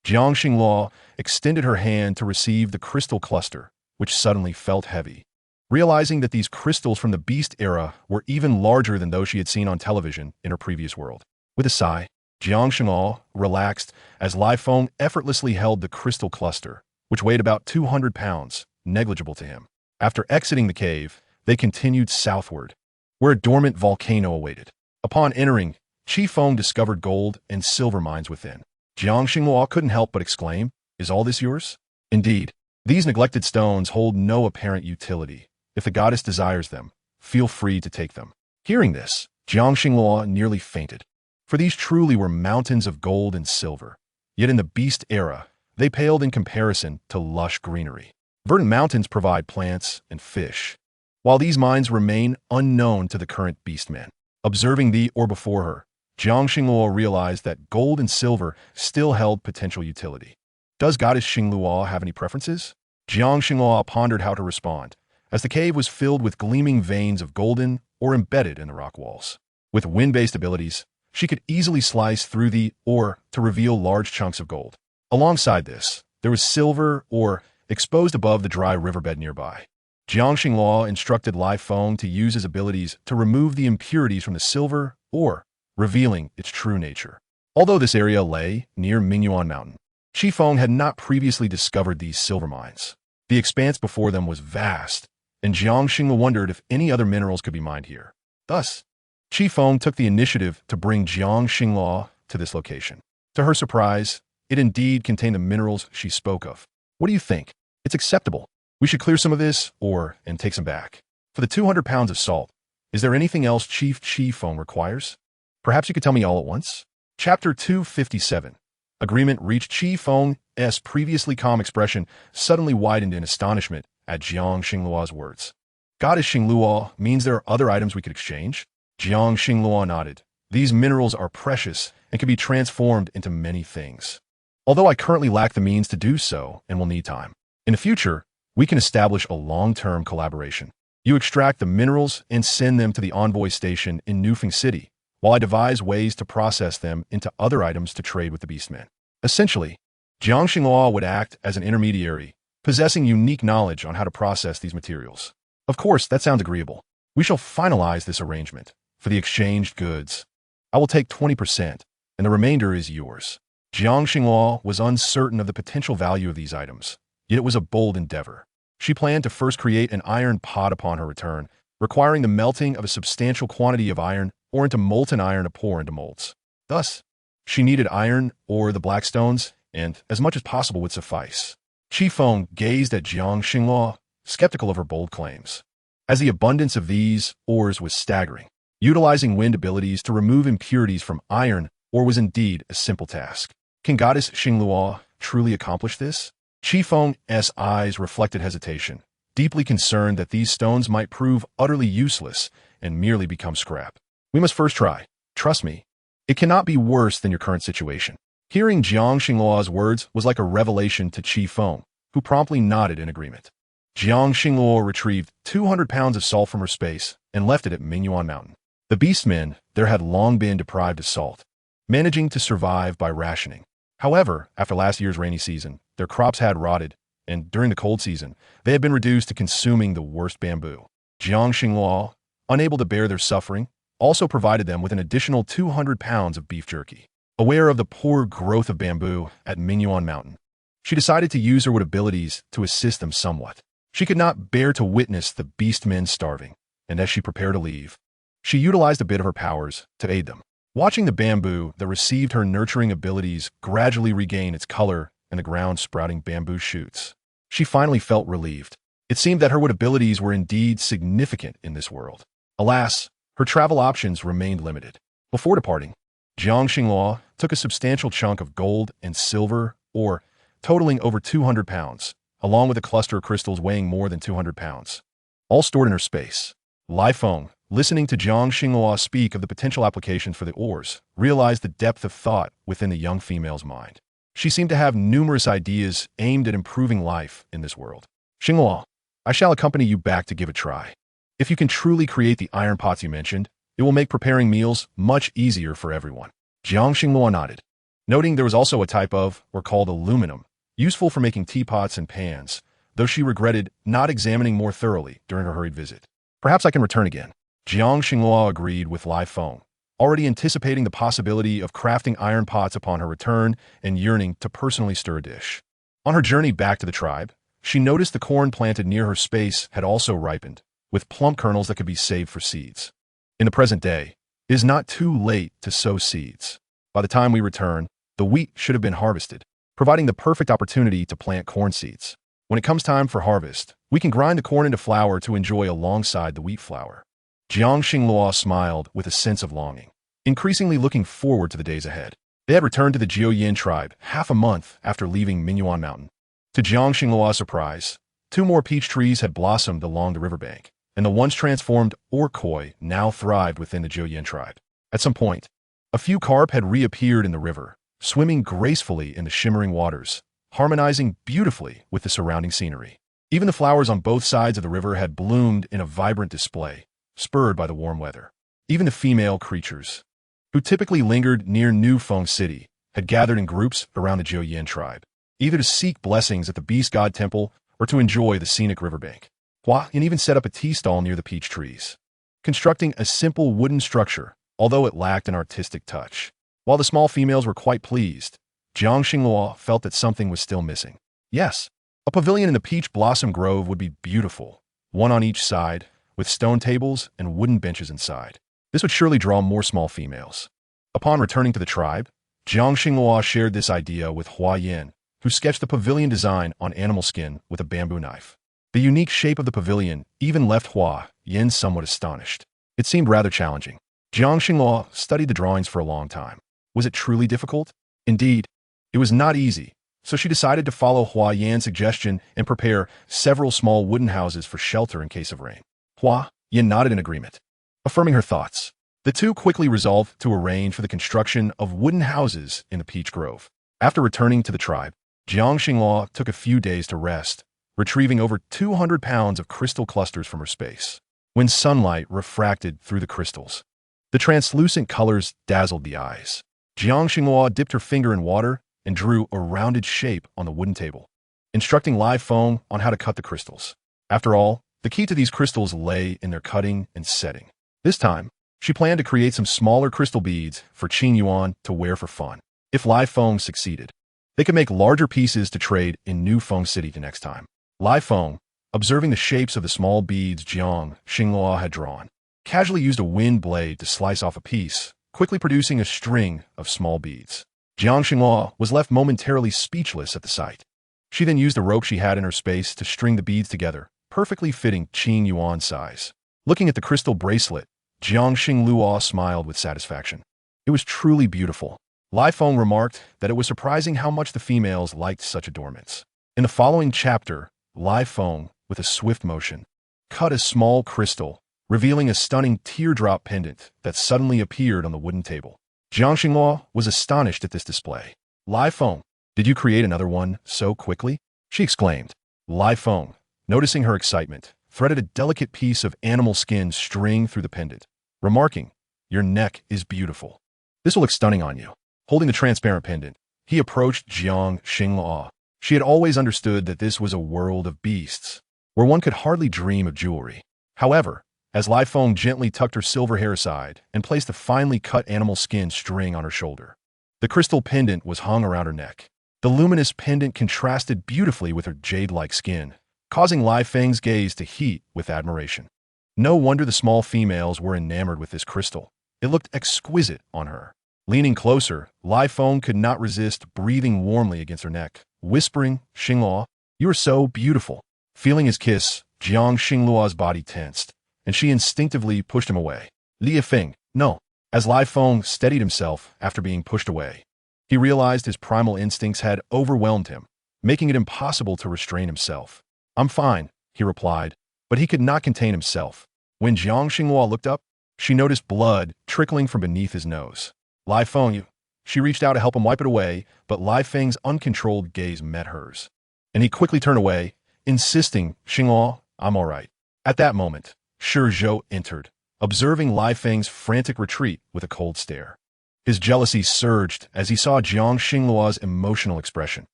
Jiang Xinghua extended her hand to receive the crystal cluster, which suddenly felt heavy. Realizing that these crystals from the beast era were even larger than those she had seen on television in her previous world. With a sigh, Jiang Xinghua relaxed as Lai Feng effortlessly held the crystal cluster, which weighed about 200 pounds, negligible to him. After exiting the cave, they continued southward, where a dormant volcano awaited. Upon entering, Chi-Fong discovered gold and silver mines within. Jiang Xinghua couldn't help but exclaim, "Is all this yours?" Indeed, these neglected stones hold no apparent utility. If the goddess desires them, feel free to take them. Hearing this, Jiang Xinghua nearly fainted. For these truly were mountains of gold and silver. Yet in the beast era, they paled in comparison to lush greenery. Verdant mountains provide plants and fish, while these mines remain unknown to the current beastmen. Observing the ore before her, Jiang Xinghua realized that gold and silver still held potential utility. Does Goddess Xinghua have any preferences? Jiang Xinghua pondered how to respond, as the cave was filled with gleaming veins of golden ore embedded in the rock walls. With wind-based abilities, she could easily slice through the ore to reveal large chunks of gold. Alongside this, there was silver ore exposed above the dry riverbed nearby. Jiang Xinghua instructed Lai Feng to use his abilities to remove the impurities from the silver ore, revealing its true nature. Although this area lay near Mingyuan Mountain, Chi-Fong had not previously discovered these silver mines. The expanse before them was vast, and Jiang Xinghua wondered if any other minerals could be mined here. Thus, Chi-Fong took the initiative to bring Jiang Xinghua to this location. To her surprise, it indeed contained the minerals she spoke of. What do you think? It's acceptable. We should clear some of this, and take some back. For the 200 pounds of salt, is there anything else Chief Chi-Fong requires? Perhaps you could tell me all at once? Chapter 257. Agreement reached. Chi-Fong's previously calm expression suddenly widened in astonishment at Jiang Xinglua's words. Goddess Xinghua means there are other items we could exchange? Jiang Xinghua nodded. These minerals are precious and can be transformed into many things. Although I currently lack the means to do so and will need time. In the future, we can establish a long-term collaboration. You extract the minerals and send them to the envoy station in Nufeng City, while I devise ways to process them into other items to trade with the beastmen. Essentially, Jiang Xinghua would act as an intermediary, possessing unique knowledge on how to process these materials. Of course, that sounds agreeable. We shall finalize this arrangement. For the exchanged goods, I will take 20%, and the remainder is yours. Jiang Xinghua was uncertain of the potential value of these items, yet it was a bold endeavor. She planned to first create an iron pot upon her return, requiring the melting of a substantial quantity of iron ore into molten iron to pour into molds. Thus, she needed iron or the black stones, and as much as possible would suffice. Chi-Fong gazed at Jiang Xinghua, skeptical of her bold claims, as the abundance of these ores was staggering. Utilizing wind abilities to remove impurities from iron ore was indeed a simple task. Can Goddess Xinghua truly accomplish this? Chi-Fong's eyes reflected hesitation, deeply concerned that these stones might prove utterly useless and merely become scrap. We must first try. Trust me, it cannot be worse than your current situation. Hearing Jiang Xinghua's words was like a revelation to Chi-Fong, who promptly nodded in agreement. Jiang Xinghua retrieved 200 pounds of salt from her space and left it at Mingyuan Mountain. The beastmen there had long been deprived of salt, managing to survive by rationing. However, after last year's rainy season, their crops had rotted, and during the cold season, they had been reduced to consuming the worst bamboo. Jiang Xinghua, unable to bear their suffering, also provided them with an additional 200 pounds of beef jerky. Aware of the poor growth of bamboo at Mingyuan Mountain, she decided to use her abilities to assist them somewhat. She could not bear to witness the beastmen starving, and as she prepared to leave, she utilized a bit of her powers to aid them. Watching the bamboo that received her nurturing abilities gradually regain its color and the ground sprouting bamboo shoots, she finally felt relieved. It seemed that her abilities were indeed significant in this world. Alas, her travel options remained limited. Before departing, Jiang Xinghua took a substantial chunk of gold and silver ore, totaling over 200 pounds, along with a cluster of crystals weighing more than 200 pounds, all stored in her space. Lai Feng, listening to Jiang Xinghua speak of the potential applications for the ores, realized the depth of thought within the young female's mind. She seemed to have numerous ideas aimed at improving life in this world. Xinghua, I shall accompany you back to give a try. If you can truly create the iron pots you mentioned, it will make preparing meals much easier for everyone. Jiang Xinghua nodded, noting there was also a type of, or called aluminum, useful for making teapots and pans, though she regretted not examining more thoroughly during her hurried visit. Perhaps I can return again. Jiang Xinghua agreed with Lai Feng, already anticipating the possibility of crafting iron pots upon her return and yearning to personally stir a dish. On her journey back to the tribe, she noticed the corn planted near her space had also ripened, with plump kernels that could be saved for seeds. In the present day, it is not too late to sow seeds. By the time we return, the wheat should have been harvested, providing the perfect opportunity to plant corn seeds. When it comes time for harvest, we can grind the corn into flour to enjoy alongside the wheat flour. Jiang Xinghua smiled with a sense of longing, increasingly looking forward to the days ahead. They had returned to the Jiuyin tribe half a month after leaving Mingyuan Mountain. To Jiang Xinghua's surprise, 2 more peach trees had blossomed along the riverbank, and the once transformed orkoi now thrived within the Jiuyin tribe. At some point, a few carp had reappeared in the river, swimming gracefully in the shimmering waters, harmonizing beautifully with the surrounding scenery. Even the flowers on both sides of the river had bloomed in a vibrant display, spurred by the warm weather. Even the female creatures, who typically lingered near New Feng City, had gathered in groups around the Jiuyin tribe, either to seek blessings at the Beast God Temple or to enjoy the scenic riverbank. Hua Yin even set up a tea stall near the peach trees, constructing a simple wooden structure, although it lacked an artistic touch. While the small females were quite pleased, Jiang Xinghua felt that something was still missing. Yes, a pavilion in the peach blossom grove would be beautiful, one on each side, with stone tables and wooden benches inside. This would surely draw more small females. Upon returning to the tribe, Jiang Xinghua shared this idea with Hua Yin, who sketched the pavilion design on animal skin with a bamboo knife. The unique shape of the pavilion even left Hua Yin somewhat astonished. It seemed rather challenging. Jiang Xinghua studied the drawings for a long time. Was it truly difficult? Indeed, it was not easy, so she decided to follow Hua Yin's suggestion and prepare several small wooden houses for shelter in case of rain. Hua Yin nodded in agreement, affirming her thoughts. The two quickly resolved to arrange for the construction of wooden houses in the peach grove. After returning to the tribe, Jiang Xinghua took a few days to rest, retrieving over 200 pounds of crystal clusters from her space. When sunlight refracted through the crystals, the translucent colors dazzled the eyes. Jiang Xinghua dipped her finger in water and drew a rounded shape on the wooden table, instructing Lai Feng on how to cut the crystals. After all, the key to these crystals lay in their cutting and setting. This time, she planned to create some smaller crystal beads for Qing Yuan to wear for fun. If Lai Feng succeeded, they could make larger pieces to trade in New Feng City the next time. Lai Feng, observing the shapes of the small beads Jiang Xinghua had drawn, casually used a wind blade to slice off a piece, quickly producing a string of small beads. Jiang Xinghua was left momentarily speechless at the sight. She then used a rope she had in her space to string the beads together, perfectly fitting Qing Yuan's size. Looking at the crystal bracelet, Jiang Xinghua smiled with satisfaction. It was truly beautiful. Lai Feng remarked that it was surprising how much the females liked such adornments. In the following chapter, Lai Feng, with a swift motion, cut a small crystal, revealing a stunning teardrop pendant that suddenly appeared on the wooden table. Jiang Xinghua was astonished at this display. Lai Feng, did you create another one so quickly? She exclaimed. Lai Feng, noticing her excitement, threaded a delicate piece of animal skin string through the pendant, remarking, your neck is beautiful. This will look stunning on you. Holding the transparent pendant, he approached Jiang Xinghua. She had always understood that this was a world of beasts, where one could hardly dream of jewelry. However, as Lai Feng gently tucked her silver hair aside and placed a finely cut animal skin string on her shoulder. The crystal pendant was hung around her neck. The luminous pendant contrasted beautifully with her jade-like skin, causing Lai Feng's gaze to heat with admiration. No wonder the small females were enamored with this crystal. It looked exquisite on her. Leaning closer, Lai Feng could not resist breathing warmly against her neck, whispering, "Xingluo, you are so beautiful." Feeling his kiss, Jiang Xingluo's body tensed, and she instinctively pushed him away. "Li Feng, no." As Lai Feng steadied himself after being pushed away, he realized his primal instincts had overwhelmed him, making it impossible to restrain himself. "I'm fine," he replied, but he could not contain himself. When Jiang Xingluo looked up, she noticed blood trickling from beneath his nose. "Lai Feng, you." She reached out to help him wipe it away, but Lai Feng's uncontrolled gaze met hers, and he quickly turned away, insisting, "Xingluo, I'm all right." At that moment, Shi Zhou entered, observing Lai Feng's frantic retreat with a cold stare. His jealousy surged as he saw Jiang Xingluo's emotional expression.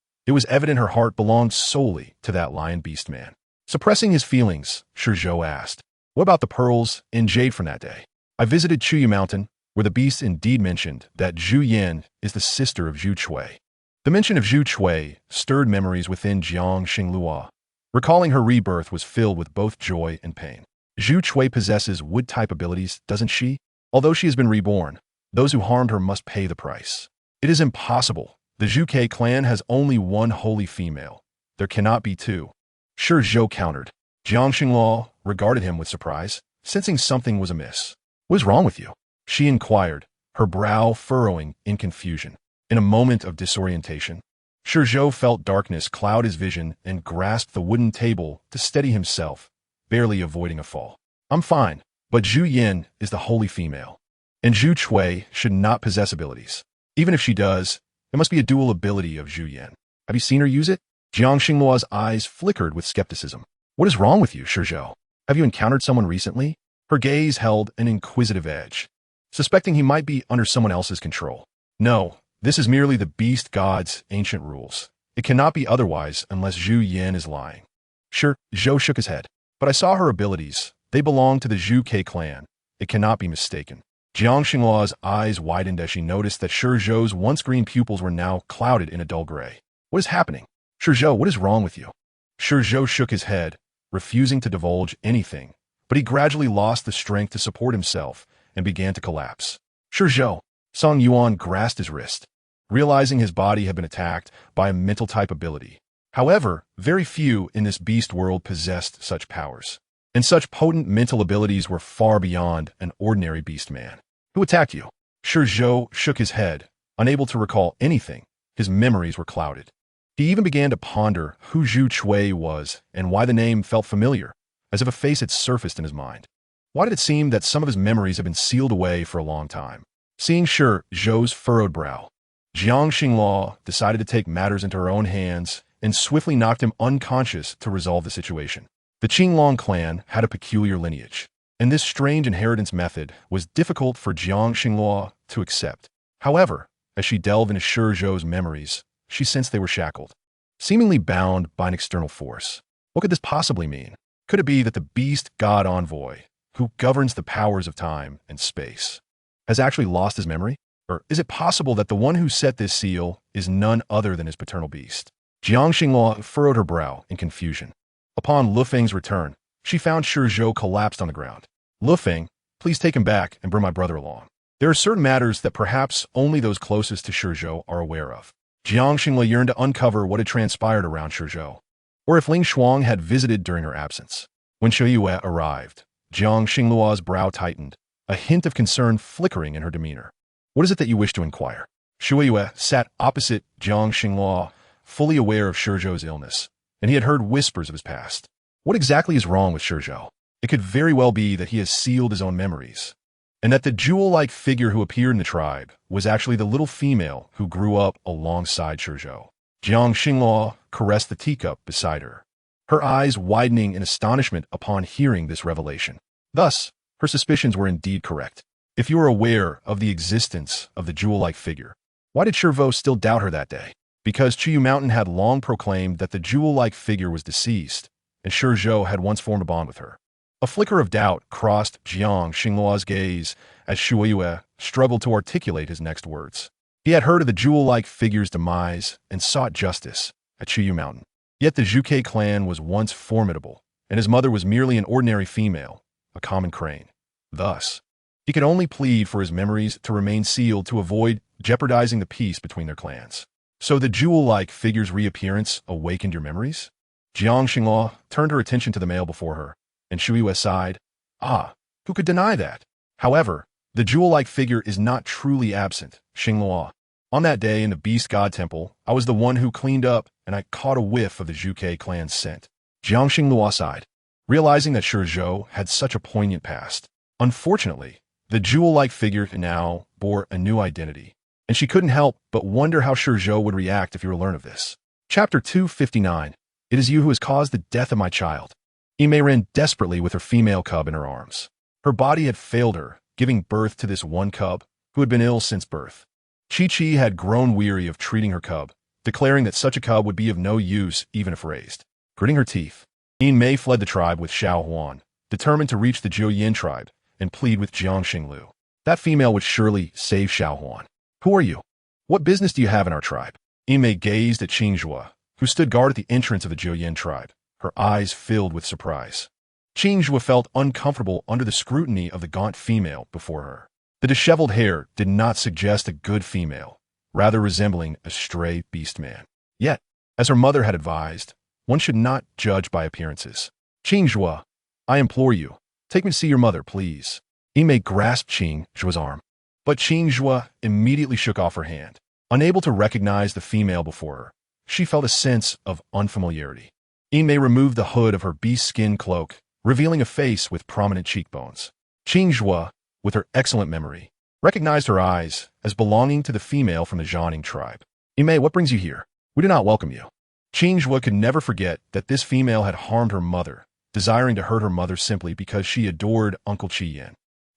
It was evident her heart belonged solely to that lion beast man. Suppressing his feelings, Shi Zhou asked, "What about the pearls and jade from that day? I visited Chuyu Mountain, where the beast indeed mentioned that Zhu Yan is the sister of Zhu Chui." The mention of Zhu Chui stirred memories within Jiang Xingluo. Recalling her rebirth was filled with both joy and pain. Zhu Chui possesses wood-type abilities, doesn't she? Although she has been reborn, those who harmed her must pay the price. It is impossible. The Zhu clan has only one holy female. There cannot be two. Shi Zhou countered. Jiang Xingluo regarded him with surprise, sensing something was amiss. "What is wrong with you?" she inquired, her brow furrowing in confusion. In a moment of disorientation, Shi Zhou felt darkness cloud his vision and grasped the wooden table to steady himself, barely avoiding a fall. "I'm fine, but Zhu Yan is the holy female, and Zhu Chui should not possess abilities. Even if she does, it must be a dual ability of Zhu Yan. Have you seen her use it?" Jiang Xingluo's eyes flickered with skepticism. "What is wrong with you, Shi Zhou? Have you encountered someone recently?" Her gaze held an inquisitive edge, suspecting he might be under someone else's control. "No, this is merely the beast god's ancient rules. It cannot be otherwise unless Zhu Yan is lying." Shi Zhou shook his head. "But I saw her abilities. They belong to the Zhu clan. It cannot be mistaken." Jiang Xingluo's eyes widened as she noticed that Shi Zhou's once green pupils were now clouded in a dull gray. "What is happening? Shi Zhou, what is wrong with you?" Shi Zhou shook his head, refusing to divulge anything, but he gradually lost the strength to support himself and began to collapse. "Shi Zhou." Song Yuan grasped his wrist, realizing his body had been attacked by a mental-type ability. However, very few in this beast world possessed such powers, and such potent mental abilities were far beyond an ordinary beast man. "Who attacked you?" Shi Zhou shook his head, unable to recall anything. His memories were clouded. He even began to ponder who Zhu Chui was and why the name felt familiar, as if a face had surfaced in his mind. Why did it seem that some of his memories had been sealed away for a long time? Seeing Shi Zhou's furrowed brow, Jiang Xingluo decided to take matters into her own hands and swiftly knocked him unconscious to resolve the situation. The Qinglong clan had a peculiar lineage, and this strange inheritance method was difficult for Jiang Xingluo to accept. However, as she delved into Shi Zhou's memories, she sensed they were shackled, seemingly bound by an external force. What could this possibly mean? Could it be that the beast god envoy, who governs the powers of time and space, has actually lost his memory? Or is it possible that the one who set this seal is none other than his paternal beast? Jiang Xingluo furrowed her brow in confusion. Upon Lu Feng's return, she found Shi Zhou collapsed on the ground. "Lu Feng, please take him back and bring my brother along. There are certain matters that perhaps only those closest to Shi Zhou are aware of." Jiang Xingluo yearned to uncover what had transpired around Shi Zhou, or if Ling Shuang had visited during her absence. When Shi Yue arrived, Jiang Xingluo's brow tightened, a hint of concern flickering in her demeanor. "What is it that you wish to inquire?" Shi Yue sat opposite Jiang Xingluo, fully aware of Shi Zhou's illness, and he had heard whispers of his past. What exactly is wrong with Shi Zhou? It could very well be that he has sealed his own memories, and that the jewel-like figure who appeared in the tribe was actually the little female who grew up alongside Shi Zhou. Jiang Xingluo caressed the teacup beside her, her eyes widening in astonishment upon hearing this revelation. Thus, her suspicions were indeed correct. If you were aware of the existence of the jewel-like figure, why did Shi Zhou still doubt her that day? Because Chuyu Mountain had long proclaimed that the jewel-like figure was deceased, and Shi Zhou had once formed a bond with her. A flicker of doubt crossed Jiang Xingluo's gaze as Shuiyue struggled to articulate his next words. He had heard of the jewel-like figure's demise and sought justice at Chuyu Mountain. Yet the Zhuke clan was once formidable, and his mother was merely an ordinary female, a common crane. Thus, he could only plead for his memories to remain sealed to avoid jeopardizing the peace between their clans. So the jewel-like figure's reappearance awakened your memories? Jiang Xingluo turned her attention to the male before her, and Shuiyue sighed. Ah, who could deny that? However, the jewel-like figure is not truly absent, Xingluo. On that day in the Beast God Temple, I was the one who cleaned up, and I caught a whiff of the Zhuke clan's scent. Jiang Xingluo sighed, realizing that Shizhou had such a poignant past. Unfortunately, the jewel-like figure now bore a new identity, and she couldn't help but wonder how Shizhou would react if he were to learn of this. Chapter 259. It is you who has caused the death of my child. Ime ran desperately with her female cub in her arms. Her body had failed her, giving birth to this one cub, who had been ill since birth. Chi-Chi had grown weary of treating her cub, declaring that such a cub would be of no use even if raised. Gritting her teeth, Ime fled the tribe with Xiao Huan, determined to reach the Jiuyin tribe and plead with Jiang Xinglu. That female would surely save Xiao Huan. Who are you? What business do you have in our tribe? Ime gazed at Qingjue, who stood guard at the entrance of the Jiuyin tribe, her eyes filled with surprise. Qingjue felt uncomfortable under the scrutiny of the gaunt female before her. The disheveled hair did not suggest a good female, rather resembling a stray beast man. Yet, as her mother had advised, one should not judge by appearances. Qingjue, I implore you, take me to see your mother, please. Ime grasped Qingjue's arm, but Qingjue immediately shook off her hand. Unable to recognize the female before her, she felt a sense of unfamiliarity. Ime removed the hood of her beast skin cloak, revealing a face with prominent cheekbones. Qingjue, with her excellent memory, recognized her eyes as belonging to the female from the Zhanning tribe. Ime, what brings you here? We do not welcome you. Qingjue could never forget that this female had harmed her mother, desiring to hurt her mother simply because she adored Uncle Qiyan.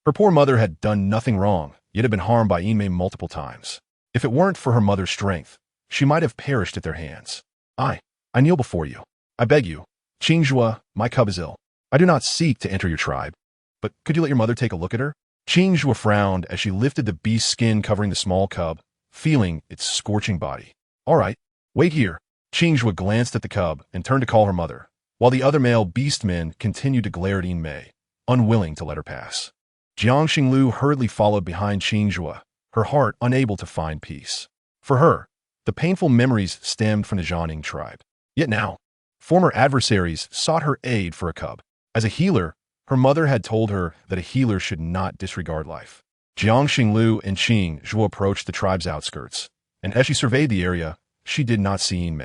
Her poor mother had done nothing wrong, yet had been harmed by Ime multiple times. If it weren't for her mother's strength, she might have perished at their hands. I kneel before you. I beg you. Qingjue, my cub is ill. I do not seek to enter your tribe, but could you let your mother take a look at her? Qingjue frowned as she lifted the beast skin covering the small cub, feeling its scorching body. All right, wait here. Qingjue glanced at the cub and turned to call her mother, while the other male beastmen continued to glare at Ime, unwilling to let her pass. Jiang Xinglu hurriedly followed behind Qingjue, her heart unable to find peace. For her, the painful memories stemmed from the Zhanning tribe. Yet now, former adversaries sought her aid for a cub. As a healer, her mother had told her that a healer should not disregard life. Jiang Xinglu and Qingjue approached the tribe's outskirts, and as she surveyed the area, she did not see Ime.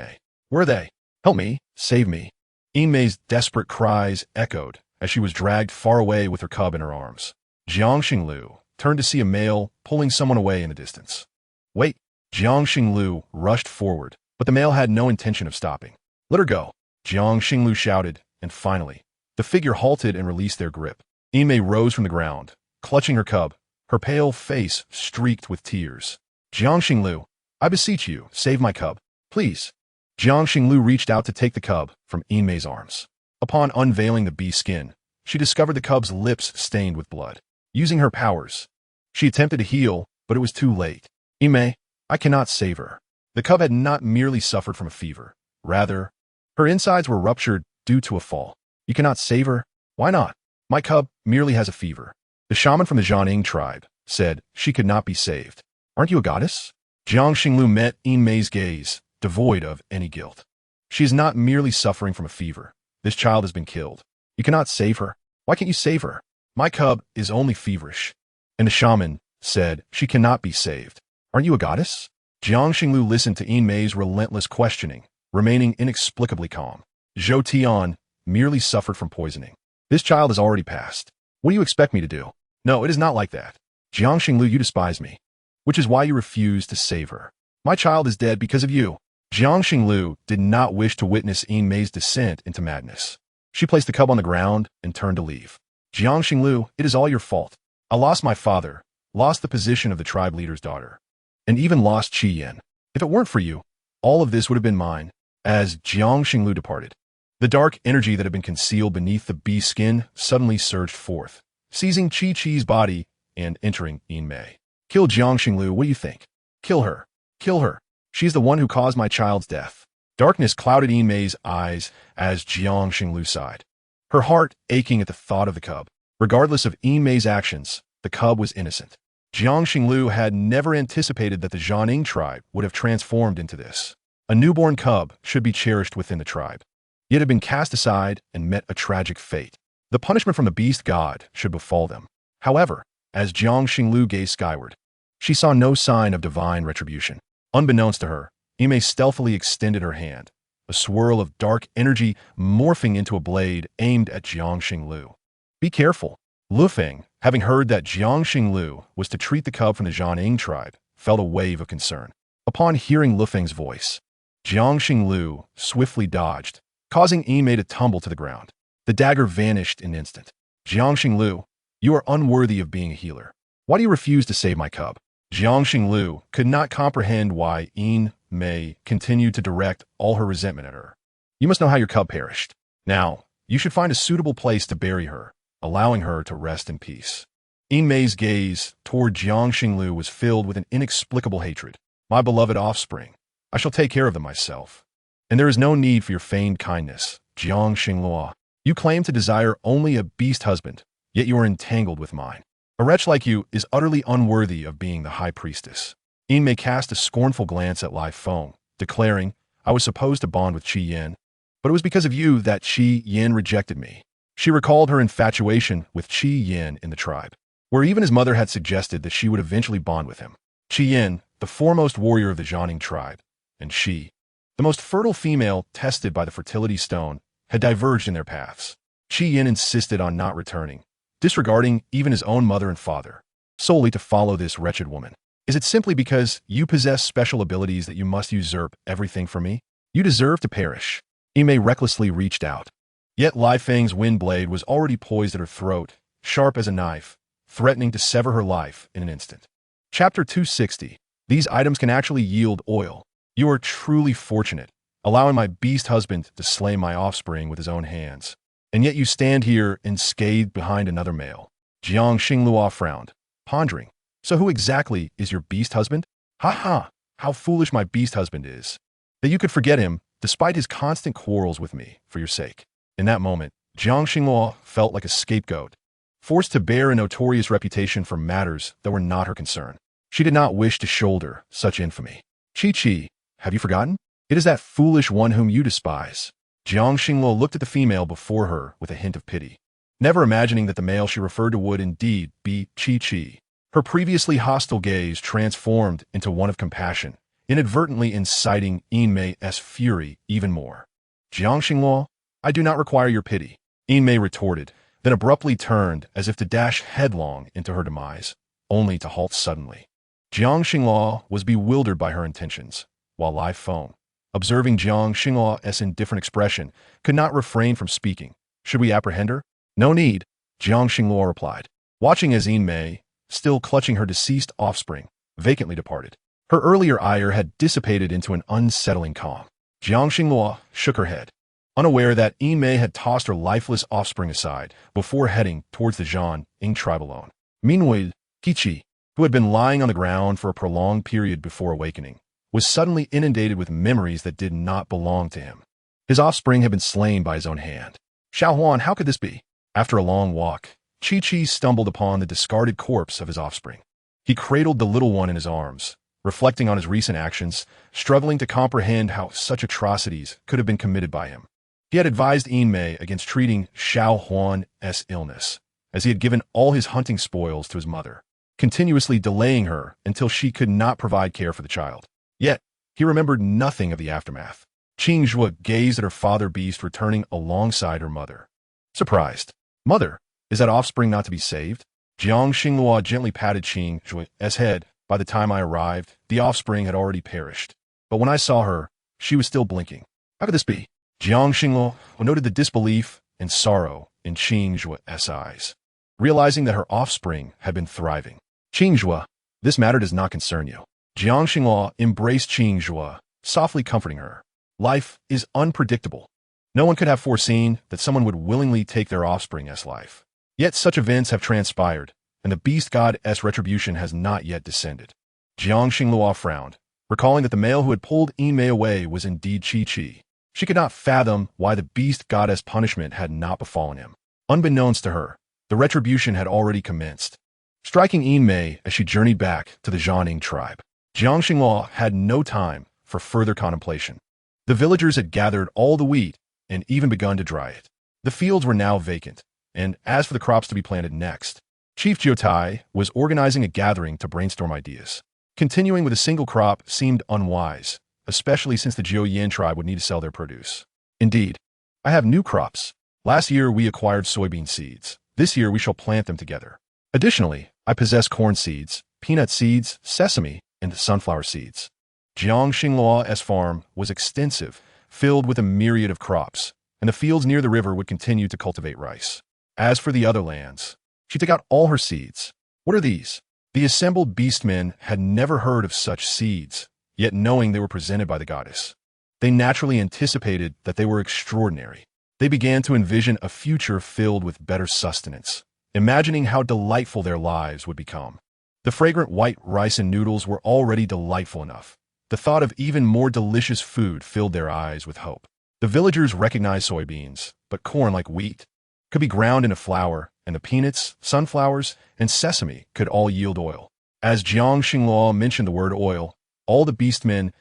Where are they? Help me, save me. Ime's desperate cries echoed as she was dragged far away with her cub in her arms. Jiang Xinglu turned to see a male pulling someone away in the distance. Wait! Jiang Xinglu rushed forward, but the male had no intention of stopping. Let her go! Jiang Xinglu shouted, and finally, the figure halted and released their grip. Ime rose from the ground, clutching her cub, her pale face streaked with tears. Jiang Xinglu, I beseech you, save my cub, please. Jiang Xinglu reached out to take the cub from Ime's arms. Upon unveiling the beast skin, she discovered the cub's lips stained with blood. Using her powers, she attempted to heal, but it was too late. Ime, I cannot save her. The cub had not merely suffered from a fever. Rather, her insides were ruptured due to a fall. You cannot save her? Why not? My cub merely has a fever. The shaman from the Zhanning tribe said she could not be saved. Aren't you a goddess? Jiang Xinglu met Ime's gaze, devoid of any guilt. She is not merely suffering from a fever. This child has been killed. You cannot save her. Why can't you save her? My cub is only feverish. And the shaman said she cannot be saved. Aren't you a goddess? Jiang Xinglu listened to Ime's relentless questioning, remaining inexplicably calm. Zhou Tian merely suffered from poisoning. This child has already passed. What do you expect me to do? No, it is not like that. Jiang Xinglu, you despise me, which is why you refuse to save her. My child is dead because of you. Jiang Xinglu did not wish to witness Ime's descent into madness. She placed the cub on the ground and turned to leave. Jiang Xinglu, it is all your fault. I lost my father, lost the position of the tribe leader's daughter, and even lost Qiyan. If it weren't for you, all of this would have been mine. As Jiang Xinglu departed, The dark energy that had been concealed beneath the beast's skin suddenly surged forth, seizing Chi-Chi's body and entering Yin-Mei. Kill Jiang Xinglu, what do you think? Kill her. Kill her. She's the one who caused my child's death. Darkness clouded Yin-Mei's eyes as Jiang Xinglu sighed, her heart aching at the thought of the cub. Regardless of Yin-Mei's actions, the cub was innocent. Jiang Xinglu had never anticipated that the Jianing tribe would have transformed into this. A newborn cub should be cherished within the tribe, yet had been cast aside and met a tragic fate. The punishment from the beast god should befall them. However, as Jiang Xinglu gazed skyward, she saw no sign of divine retribution. Unbeknownst to her, Ime stealthily extended her hand, a swirl of dark energy morphing into a blade aimed at Jiang Xinglu. Be careful. Lu Feng, having heard that Jiang Xinglu was to treat the cub from the Jianing tribe, felt a wave of concern. Upon hearing Lu Feng's voice, Jiang Xinglu swiftly dodged, causing Ime to tumble to the ground. The dagger vanished in an instant. Jiang Xinglu, you are unworthy of being a healer. Why do you refuse to save my cub? Jiang Xinglu could not comprehend why Yin-Mei continued to direct all her resentment at her. You must know how your cub perished. Now, you should find a suitable place to bury her, allowing her to rest in peace. Yin-Mei's gaze toward Jiang Xinglu was filled with an inexplicable hatred. My beloved offspring, I shall take care of them myself. And there is no need for your feigned kindness, Jiang Xinglu. You claim to desire only a beast husband, yet you are entangled with mine. A wretch like you is utterly unworthy of being the high priestess. Yin-Mei cast a scornful glance at Lai Feng, declaring, I was supposed to bond with Qi Yin, but it was because of you that Qi Yin rejected me. She recalled her infatuation with Qi Yin in the tribe, where even his mother had suggested that she would eventually bond with him. Qi Yin, the foremost warrior of the Jianing tribe, and she, the most fertile female tested by the fertility stone, had diverged in their paths. Qi Yin insisted on not returning, disregarding even his own mother and father, solely to follow this wretched woman. Is it simply because you possess special abilities that you must usurp everything from me? You deserve to perish. Ime recklessly reached out. Yet Lai Feng's wind blade was already poised at her throat, sharp as a knife, threatening to sever her life in an instant. Chapter 260. These items can actually yield oil. You are truly fortunate, allowing my beast husband to slay my offspring with his own hands. And yet you stand here unscathed behind another male. Jiang Xinglu frowned, pondering. So who exactly is your beast husband? Ha ha, how foolish my beast husband is. That you could forget him, despite his constant quarrels with me, for your sake. In that moment, Jiang Xinglu felt like a scapegoat, forced to bear a notorious reputation for matters that were not her concern. She did not wish to shoulder such infamy. Chi-Chi, have you forgotten? It is that foolish one whom you despise. Jiang Xinglu looked at the female before her with a hint of pity, never imagining that the male she referred to would indeed be Chi-Chi. Her previously hostile gaze transformed into one of compassion, inadvertently inciting Yin-Mei's fury even more. Jiang Xinglu, I do not require your pity, Yin-Mei retorted, then abruptly turned as if to dash headlong into her demise, only to halt suddenly. Jiang Xinglu was bewildered by her intentions, while Lai Feng, observing Jiang Xinglu's indifferent expression, could not refrain from speaking. Should we apprehend her? No need, Jiang Xinglu replied, watching as Yin-Mei, still clutching her deceased offspring, vacantly departed. Her earlier ire had dissipated into an unsettling calm. Jiang Xinglu shook her head, unaware that Yin-Mei had tossed her lifeless offspring aside before heading towards the Jianing tribe alone. Meanwhile, Kichi, who had been lying on the ground for a prolonged period before awakening, was suddenly inundated with memories that did not belong to him. His offspring had been slain by his own hand. Xiaohuan, how could this be? After a long walk, Chi-Chi stumbled upon the discarded corpse of his offspring. He cradled the little one in his arms, reflecting on his recent actions, struggling to comprehend how such atrocities could have been committed by him. He had advised Yin-Mei against treating Xiaohuan's illness, as he had given all his hunting spoils to his mother, continuously delaying her until she could not provide care for the child. Yet, he remembered nothing of the aftermath. Qingzhou gazed at her father beast returning alongside her mother. Surprised. Mother, is that offspring not to be saved? Jiang Xinglu gently patted Qingzhuo's head. By the time I arrived, the offspring had already perished. But when I saw her, she was still blinking. How could this be? Jiang Xinglu noted the disbelief and sorrow in Qingzhuo's eyes, realizing that her offspring had been thriving. Qingzhuo, this matter does not concern you. Jiang Xinglu embraced Qingzhuo, softly comforting her. Life is unpredictable. No one could have foreseen that someone would willingly take their offspring's life. Yet such events have transpired, and the beast god's retribution has not yet descended. Jiang Xinglua frowned, recalling that the male who had pulled Yinmei away was indeed Qi. She could not fathom why the beast goddess punishment had not befallen him. Unbeknownst to her, the retribution had already commenced, striking Yinmei as she journeyed back to the Jiangning tribe. Jiang Xinglua had no time for further contemplation. The villagers had gathered all the wheat and even begun to dry it. The fields were now vacant, and as for the crops to be planted next, Chief Jiotai was organizing a gathering to brainstorm ideas. Continuing with a single crop seemed unwise, especially since the Jiuyin tribe would need to sell their produce. Indeed, I have new crops. Last year we acquired soybean seeds. This year we shall plant them together. Additionally, I possess corn seeds, peanut seeds, sesame, and sunflower seeds. Jiang Xinglua's farm was extensive, filled with a myriad of crops, and the fields near the river would continue to cultivate rice. As for the other lands, she took out all her seeds. What are these? The assembled beastmen had never heard of such seeds, yet knowing they were presented by the goddess, they naturally anticipated that they were extraordinary. They began to envision a future filled with better sustenance, imagining how delightful their lives would become. The fragrant white rice and noodles were already delightful enough. The thought of even more delicious food filled their eyes with hope. The villagers recognized soybeans, but corn, like wheat, could be ground into flour, and the peanuts, sunflowers, and sesame could all yield oil. As Jiang Xinglua mentioned the word oil, all the beastmen's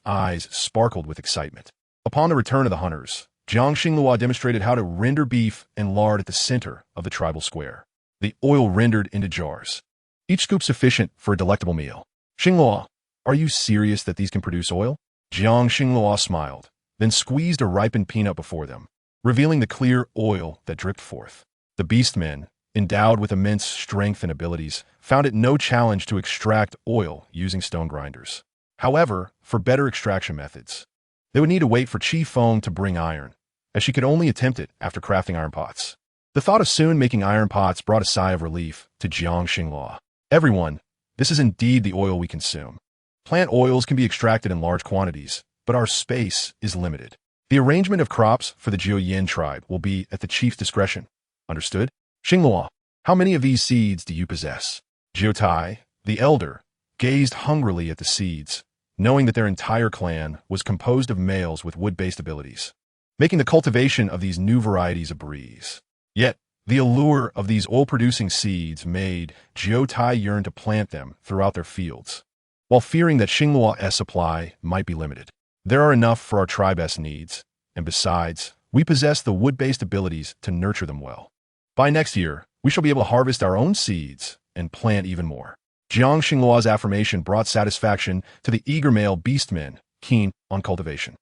eyes sparkled with excitement. Upon the return of the hunters, Jiang Xinglua demonstrated how to render beef and lard at the center of the tribal square. The oil rendered into jars, each scoop sufficient for a delectable meal. Xinglua, are you serious that these can produce oil? Jiang Xinglua smiled, then squeezed a ripened peanut before them, revealing the clear oil that dripped forth. The beastmen, endowed with immense strength and abilities, found it no challenge to extract oil using stone grinders. However, for better extraction methods, they would need to wait for Qi Feng to bring iron, as she could only attempt it after crafting iron pots. The thought of soon making iron pots brought a sigh of relief to Jiang Xinglua. Everyone, this is indeed the oil we consume. Plant oils can be extracted in large quantities, but our space is limited. The arrangement of crops for the Jiuyin tribe will be at the chief's discretion. Understood? Xinglua, how many of these seeds do you possess? Jiotai, the elder, gazed hungrily at the seeds, knowing that their entire clan was composed of males with wood-based abilities, making the cultivation of these new varieties a breeze. Yet, the allure of these oil-producing seeds made Jiotai yearn to plant them throughout their fields, while fearing that Xinglua's supply might be limited. There are enough for our tribe's needs, and besides, we possess the wood-based abilities to nurture them well. By next year, we shall be able to harvest our own seeds and plant even more. Jiang Xinglua's affirmation brought satisfaction to the eager male beastmen keen on cultivation.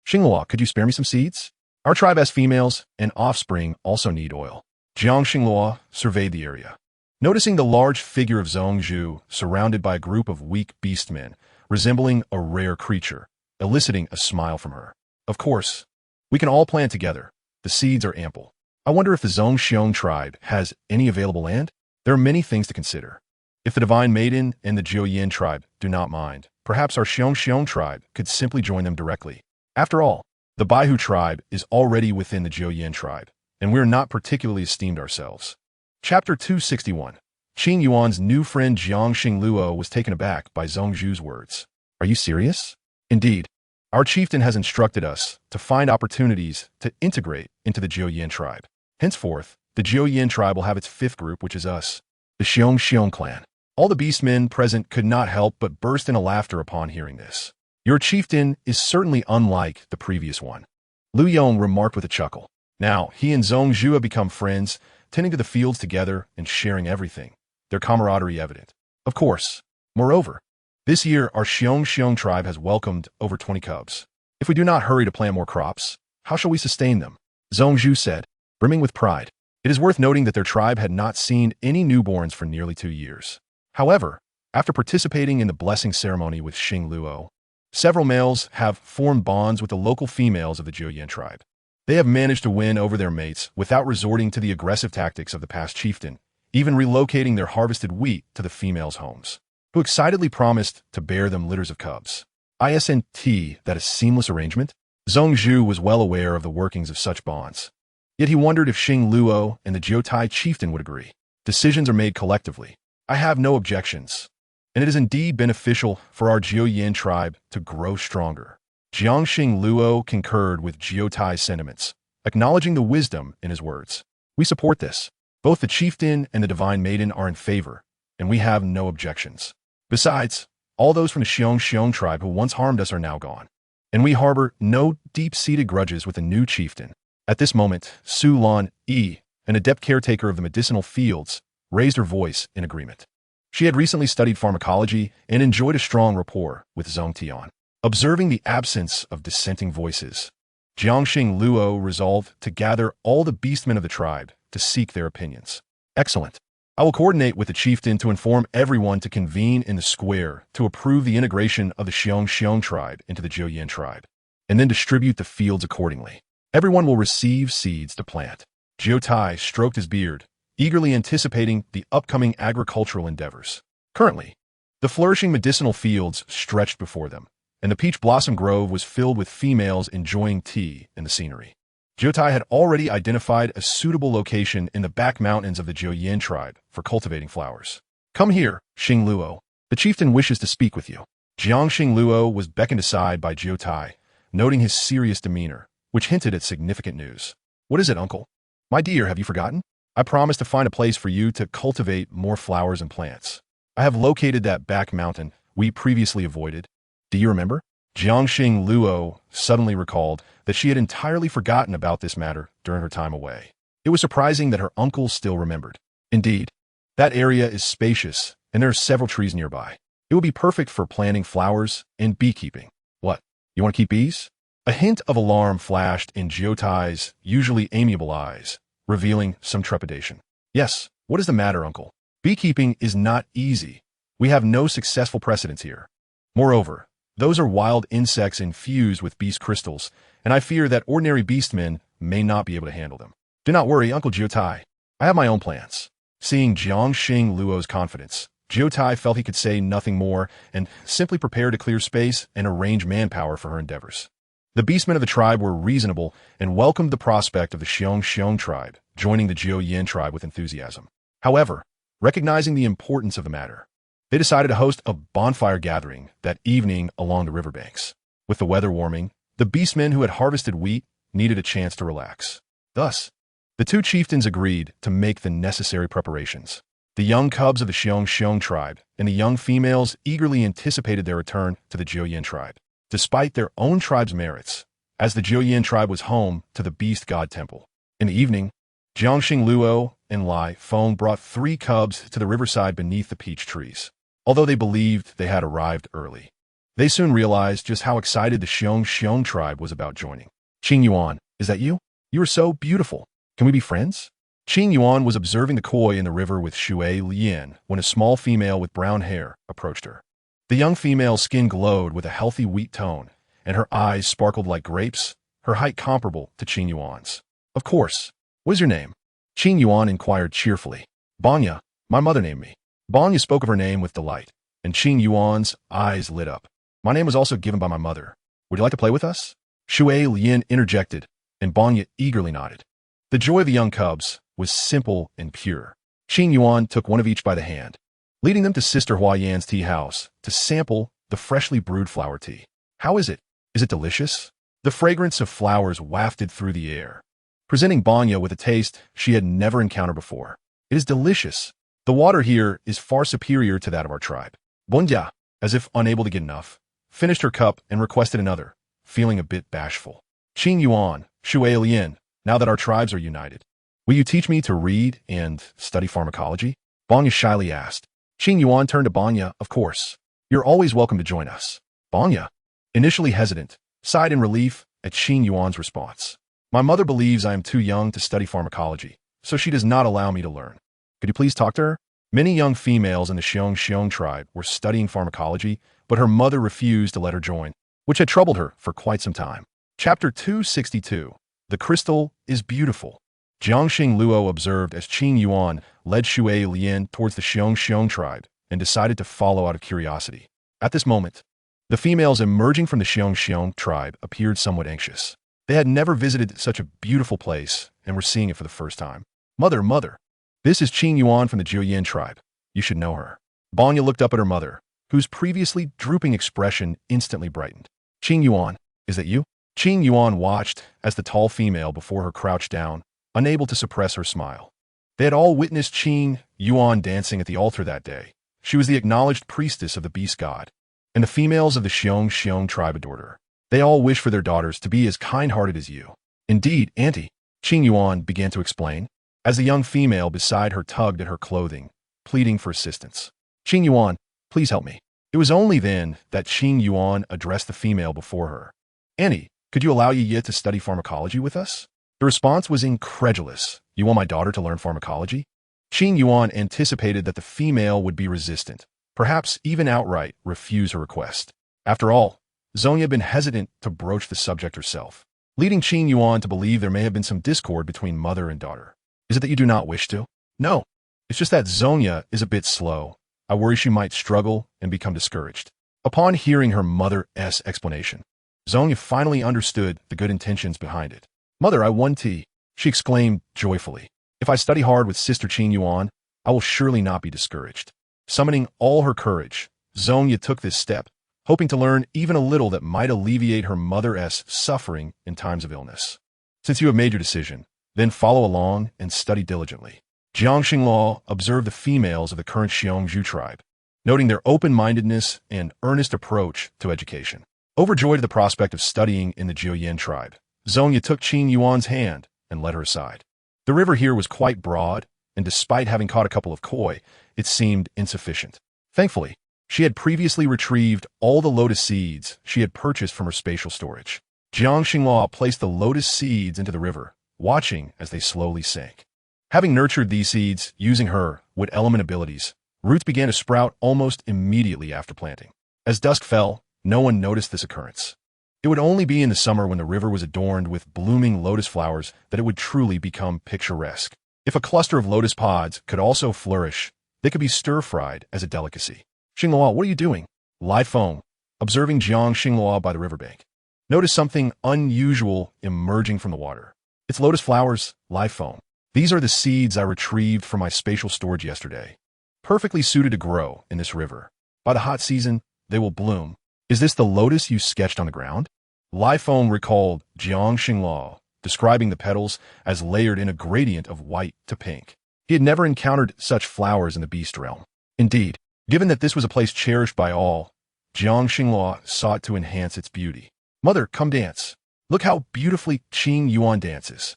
Xinglua, could you spare me some seeds? Our tribe has females, and offspring also need oil. Jiang Xinglua surveyed the area, noticing the large figure of Zhongzhu surrounded by a group of weak beastmen, resembling a rare creature, eliciting a smile from her. Of course, we can all plant together. The seeds are ample. I wonder if the Zhongxiong tribe has any available land? There are many things to consider. If the Divine Maiden and the Jiuyin tribe do not mind, perhaps our Xiong tribe could simply join them directly. After all, the Baihu tribe is already within the Jiuyin tribe, and we are not particularly esteemed ourselves. Chapter 261. Qing Yuan's new friend Jiang Xingluo was taken aback by Zhongzhu's words. Are you serious? Indeed. Our chieftain has instructed us to find opportunities to integrate into the Jiuyin tribe. Henceforth, the Jiuyin tribe will have its fifth group, which is us, the Xiong clan. All the beastmen present could not help but burst into laughter upon hearing this. Your chieftain is certainly unlike the previous one, Lu Yong remarked with a chuckle. Now, he and Zhongzhu have become friends, tending to the fields together and sharing everything, their camaraderie evident. Of course, moreover, this year our Xiong tribe has welcomed over 20 cubs. If we do not hurry to plant more crops, how shall we sustain them? Zhongzhu said, brimming with pride. It is worth noting that their tribe had not seen any newborns for nearly 2 years. However, after participating in the blessing ceremony with Xing Luo, several males have formed bonds with the local females of the Jiuyin tribe. They have managed to win over their mates without resorting to the aggressive tactics of the past chieftain, even relocating their harvested wheat to the females' homes, who excitedly promised to bear them litters of cubs. Isn't that a seamless arrangement? Zhong Zhu was well aware of the workings of such bonds. Yet he wondered if Xing Luo and the Jiotai chieftain would agree. Decisions are made collectively. I have no objections, and it is indeed beneficial for our Jiuyin tribe to grow stronger. Jiangxing Luo concurred with Jiotai's sentiments, acknowledging the wisdom in his words. We support this. Both the chieftain and the divine maiden are in favor, and we have no objections. Besides, all those from the Xiong tribe who once harmed us are now gone, and we harbor no deep-seated grudges with the new chieftain. At this moment, Su Lan Yi, an adept caretaker of the medicinal fields, raised her voice in agreement. She had recently studied pharmacology and enjoyed a strong rapport with Zhong Tian. Observing the absence of dissenting voices, Jiangxing Luo resolved to gather all the beastmen of the tribe to seek their opinions. Excellent. I will coordinate with the chieftain to inform everyone to convene in the square to approve the integration of the Xiong tribe into the Jiuyin tribe, and then distribute the fields accordingly. Everyone will receive seeds to plant. Jiotai stroked his beard, eagerly anticipating the upcoming agricultural endeavors. Currently, the flourishing medicinal fields stretched before them, and the peach blossom grove was filled with females enjoying tea in the scenery. Jiotai had already identified a suitable location in the back mountains of the Jiuyin tribe for cultivating flowers. Come here, Xing Luo. The chieftain wishes to speak with you. Jiangxing Luo was beckoned aside by Jiotai, noting his serious demeanor, which hinted at significant news. What is it, uncle? My dear, have you forgotten? I promised to find a place for you to cultivate more flowers and plants. I have located that back mountain we previously avoided. Do you remember? Jiangxing Luo suddenly recalled that she had entirely forgotten about this matter during her time away. It was surprising that her uncle still remembered. Indeed, that area is spacious, and there are several trees nearby. It would be perfect for planting flowers and beekeeping. What? You want to keep bees? A hint of alarm flashed in Jiotai's usually amiable eyes, revealing some trepidation. Yes, what is the matter, uncle? Beekeeping is not easy. We have no successful precedents here. Moreover, those are wild insects infused with beast crystals, and I fear that ordinary beastmen may not be able to handle them. Do not worry, Uncle Jiotai. I have my own plans. Seeing Jiangxing Luo's confidence, Jiotai felt he could say nothing more and simply prepared to clear space and arrange manpower for her endeavors. The beastmen of the tribe were reasonable and welcomed the prospect of the Xiong tribe joining the Jiuyin tribe with enthusiasm. However, recognizing the importance of the matter, they decided to host a bonfire gathering that evening along the riverbanks. With the weather warming, the beastmen who had harvested wheat needed a chance to relax. Thus, the two chieftains agreed to make the necessary preparations. The young cubs of the Xiong tribe and the young females eagerly anticipated their return to the Jiuyin tribe, despite their own tribe's merits, as the Jiuyin tribe was home to the beast god temple. In the evening, Jiangxing Luo and Lai Feng brought 3 cubs to the riverside beneath the peach trees. Although they believed they had arrived early, they soon realized just how excited the Xiong tribe was about joining. Qing Yuan, is that you? You are so beautiful. Can we be friends? Qing Yuan was observing the koi in the river with Shui Lian when a small female with brown hair approached her. The young female's skin glowed with a healthy wheat tone, and her eyes sparkled like grapes, her height comparable to Qing Yuan's. Of course. What is your name? Qing Yuan inquired cheerfully. Banya, my mother named me. Banya spoke of her name with delight, and Qing Yuan's eyes lit up. My name was also given by my mother. Would you like to play with us? Shui Lian interjected, and Banya eagerly nodded. The joy of the young cubs was simple and pure. Qing Yuan took one of each by the hand, leading them to Sister Huayan's tea house to sample the freshly brewed flower tea. How is it? Is it delicious? The fragrance of flowers wafted through the air, presenting Banya with a taste she had never encountered before. It is delicious. The water here is far superior to that of our tribe. Banya, as if unable to get enough, finished her cup and requested another, feeling a bit bashful. Qing Yuan, Shui Lian, now that our tribes are united, will you teach me to read and study pharmacology? Banya shyly asked. Qing Yuan turned to Banya, of course. You're always welcome to join us. Banya, initially hesitant, sighed in relief at Qing Yuan's response. My mother believes I am too young to study pharmacology, so she does not allow me to learn. Could you please talk to her? Many young females in the Xiong tribe were studying pharmacology, but her mother refused to let her join, which had troubled her for quite some time. Chapter 262. The crystal is beautiful. Jiangxing Luo observed as Qing Yuan led Shui Lian towards the Xiong tribe and decided to follow out of curiosity. At this moment, The females emerging from the Xiong tribe appeared somewhat anxious. They had never visited such a beautiful place and were seeing it for the first time. Mother, mother, this is Qing Yuan from the Jiuyin tribe. You should know her. Banya looked up at her mother, whose previously drooping expression instantly brightened. Qing Yuan, is that you? Qing Yuan watched as the tall female before her crouched down, unable to suppress her smile. They had all witnessed Qing Yuan dancing at the altar that day. She was the acknowledged priestess of the beast god, and the females of the Xiong tribe adored her. They all wish for their daughters to be as kind-hearted as you. Indeed, Auntie, Qing Yuan began to explain, as the young female beside her tugged at her clothing, pleading for assistance. Qing Yuan, please help me. It was only then that Qing Yuan addressed the female before her. Auntie, could you allow Yi to study pharmacology with us? The response was incredulous. You want my daughter to learn pharmacology? Qing Yuan anticipated that the female would be resistant, perhaps even outright refuse her request. After all, Zonya had been hesitant to broach the subject herself, leading Qing Yuan to believe there may have been some discord between mother and daughter. Is it that you do not wish to? No. It's just that Zonya is a bit slow. I worry she might struggle and become discouraged. Upon hearing her mother's explanation, Zonya finally understood the good intentions behind it. Mother, I won tea, she exclaimed joyfully. If I study hard with Sister Qing Yuan, I will surely not be discouraged. Summoning all her courage, Zonya took this step, hoping to learn even a little that might alleviate her mother's suffering in times of illness. Since you have made your decision, then follow along and study diligently. Jiang Xingluo observed the females of the current Xiongju tribe, noting their open-mindedness and earnest approach to education. Overjoyed at the prospect of studying in the Jiuyin tribe, Zonya took Qing Yuan's hand and led her aside. The river here was quite broad, and despite having caught a couple of koi, it seemed insufficient. Thankfully, she had previously retrieved all the lotus seeds she had purchased from her spatial storage. Jiang Xingluo placed the lotus seeds into the river, watching as they slowly sank. Having nurtured these seeds using her wood element abilities, roots began to sprout almost immediately after planting. As dusk fell, no one noticed this occurrence. It would only be in the summer when the river was adorned with blooming lotus flowers that it would truly become picturesque. If a cluster of lotus pods could also flourish, they could be stir-fried as a delicacy. Xingluo, what are you doing? Lai Feng, observing Jiang Xingluo by the riverbank, noticed something unusual emerging from the water. It's lotus flowers, Lai Feng. These are the seeds I retrieved from my spatial storage yesterday. Perfectly suited to grow in this river. By the hot season, they will bloom. Is this the lotus you sketched on the ground? Lai Feng recalled Jiang Xingluo, describing the petals as layered in a gradient of white to pink. He had never encountered such flowers in the beast realm. Indeed, given that this was a place cherished by all, Jiang Xingluo sought to enhance its beauty. Mother, come dance. Look how beautifully Qing Yuan dances.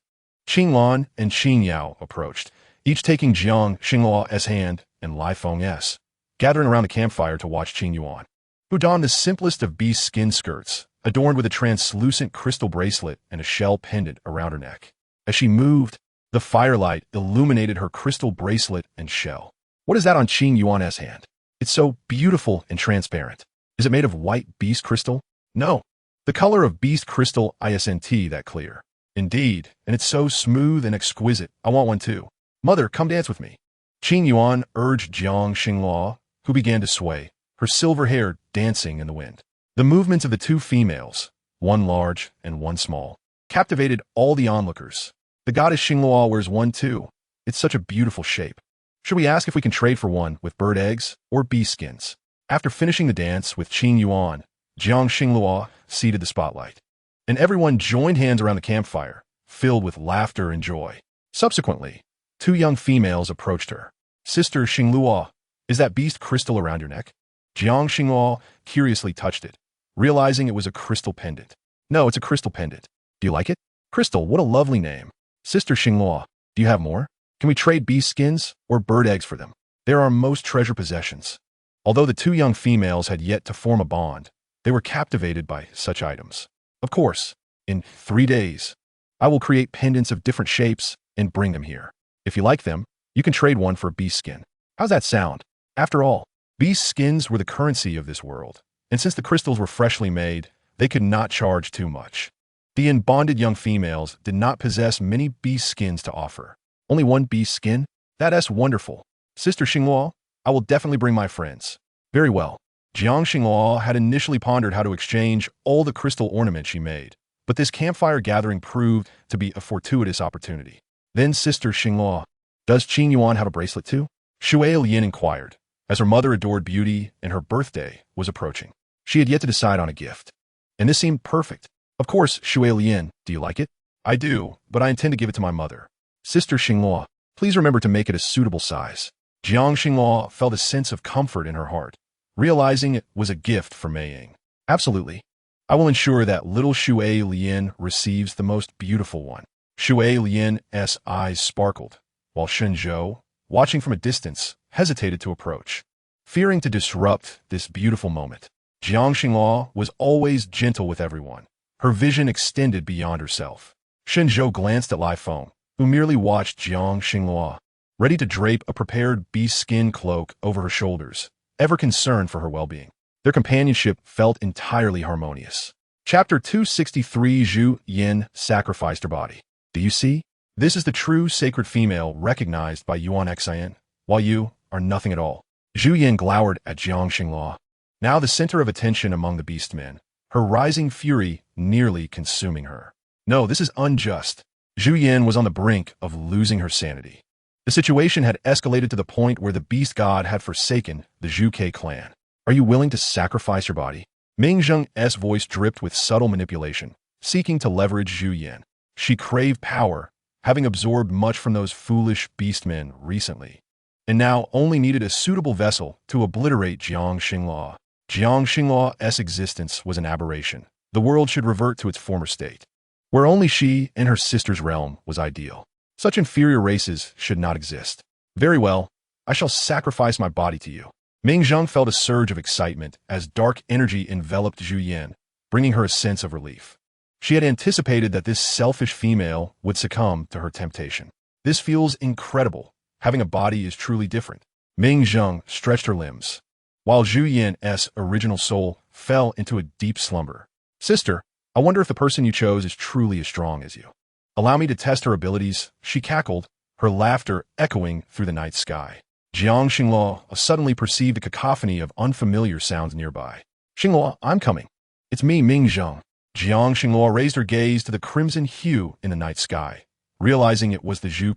Qing Lan and Qing Yao approached, each taking Jiang Xingluo's hand and Lai Feng's, gathering around the campfire to watch Qing Yuan, who donned the simplest of beast skin skirts, adorned with a translucent crystal bracelet and a shell pendant around her neck. As she moved, the firelight illuminated her crystal bracelet and shell. What is that on Qing Yuan's hand? It's so beautiful and transparent. Is it made of white beast crystal? No. The color of beast crystal isn't that clear. Indeed, and it's so smooth and exquisite. I want one too. Mother, come dance with me. Qing Yuan urged Jiang Xingluo, who began to sway, her silver hair dancing in the wind. The movements of the two females, one large and one small, captivated all the onlookers. The goddess Xingluo wears one too. It's such a beautiful shape. Should we ask if we can trade for one with bird eggs or bee skins? After finishing the dance with Qing Yuan, Jiang Xingluo ceded the spotlight, and everyone joined hands around the campfire, filled with laughter and joy. Subsequently, two young females approached her. Sister Xingluo, is that beast crystal around your neck? Jiang Xingluo curiously touched it, realizing it was a crystal pendant. No, it's a crystal pendant. Do you like it? Crystal, what a lovely name. Sister Xingluo, do you have more? Can we trade beast skins or bird eggs for them? They're our most treasured possessions. Although the two young females had yet to form a bond, they were captivated by such items. Of course, in 3 days, I will create pendants of different shapes and bring them here. If you like them, you can trade one for a beast skin. How's that sound? After all, beast skins were the currency of this world, and since the crystals were freshly made, they could not charge too much. The unbonded young females did not possess many beast skins to offer. Only one beast skin? That's wonderful. Sister Xingluo, I will definitely bring my friends. Very well. Jiang Xinghua had initially pondered how to exchange all the crystal ornaments she made, but this campfire gathering proved to be a fortuitous opportunity. Then Sister Xinghua, does Qing Yuan have a bracelet too? Shui Lian inquired, as her mother adored beauty and her birthday was approaching. She had yet to decide on a gift, and this seemed perfect. Of course, Shui Lian, do you like it? I do, but I intend to give it to my mother. Sister Xinghua, please remember to make it a suitable size. Jiang Xinghua felt a sense of comfort in her heart, realizing it was a gift for Mei Ying. Absolutely. I will ensure that little Shui Lian receives the most beautiful one. Shui Lian's eyes sparkled, while Shen Zhou, watching from a distance, hesitated to approach, fearing to disrupt this beautiful moment. Jiang Xinghua was always gentle with everyone. Her vision extended beyond herself. Shen Zhou glanced at Lai Feng, who merely watched Jiang Xinghua, ready to drape a prepared beast skin cloak over her shoulders, ever concerned for her well-being. Their companionship felt entirely harmonious. Chapter 263. Zhu Yin sacrificed her body. Do you see? This is the true sacred female recognized by Yuan Xian, while you are nothing at all. Zhu Yin glowered at Jiang Xinghua, now the center of attention among the beastmen, her rising fury nearly consuming her. No, this is unjust. Zhu Yin was on the brink of losing her sanity. The situation had escalated to the point where the beast god had forsaken the Zhu clan. Are you willing to sacrifice your body? Ming Zheng's voice dripped with subtle manipulation, seeking to leverage Zhu Yin. She craved power, having absorbed much from those foolish beastmen recently, and now only needed a suitable vessel to obliterate Jiang Xinghua. Jiang Xinghua's existence was an aberration. The world should revert to its former state, where only she and her sister's realm was ideal. Such inferior races should not exist. Very well, I shall sacrifice my body to you. Ming Zheng felt a surge of excitement as dark energy enveloped Zhu Yin, bringing her a sense of relief. She had anticipated that this selfish female would succumb to her temptation. This feels incredible. Having a body is truly different. Ming Zheng stretched her limbs, while Zhu Yin's original soul fell into a deep slumber. Sister, I wonder if the person you chose is truly as strong as you. Allow me to test her abilities, she cackled, her laughter echoing through the night sky. Jiang Xinghua suddenly perceived a cacophony of unfamiliar sounds nearby. Xinghua, I'm coming. It's me, Ming Zheng. Jiang Xinghua raised her gaze to the crimson hue in the night sky, realizing it was the Zhu,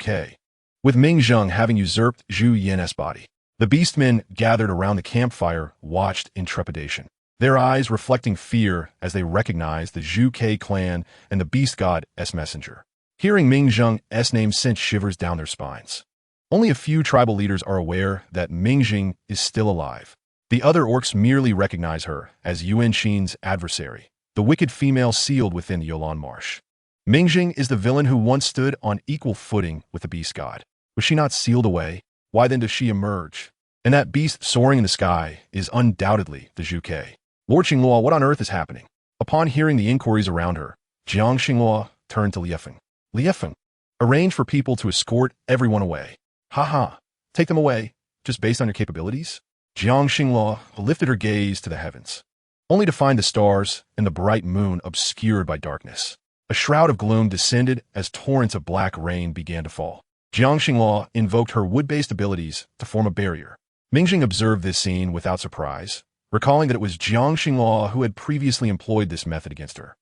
with Ming Zheng having usurped Zhu Yin's body. The beastmen gathered around the campfire watched in trepidation, their eyes reflecting fear as they recognized the Zhu clan and the beast god's messenger. Hearing Ming Zheng's name sent shivers down their spines. Only a few tribal leaders are aware that Ming Jing is still alive. The other orcs merely recognize her as Yuan Xin's adversary, the wicked female sealed within the Yolan Marsh. Ming Jing is the villain who once stood on equal footing with the beast god. Was she not sealed away? Why then does she emerge? And that beast soaring in the sky is undoubtedly the Zhu. Lord Xinghua, what on earth is happening? Upon hearing the inquiries around her, Jiang Xinghua turned to Liefeng. Liefeng, arrange for people to escort everyone away. Ha, take them away, just based on your capabilities? Jiang Xinghua lifted her gaze to the heavens, only to find the stars and the bright moon obscured by darkness. A shroud of gloom descended as torrents of black rain began to fall. Jiang Xinghua invoked her wood-based abilities to form a barrier. Mingjing observed this scene without surprise, recalling that it was Jiang Xinghua who had previously employed this method against her.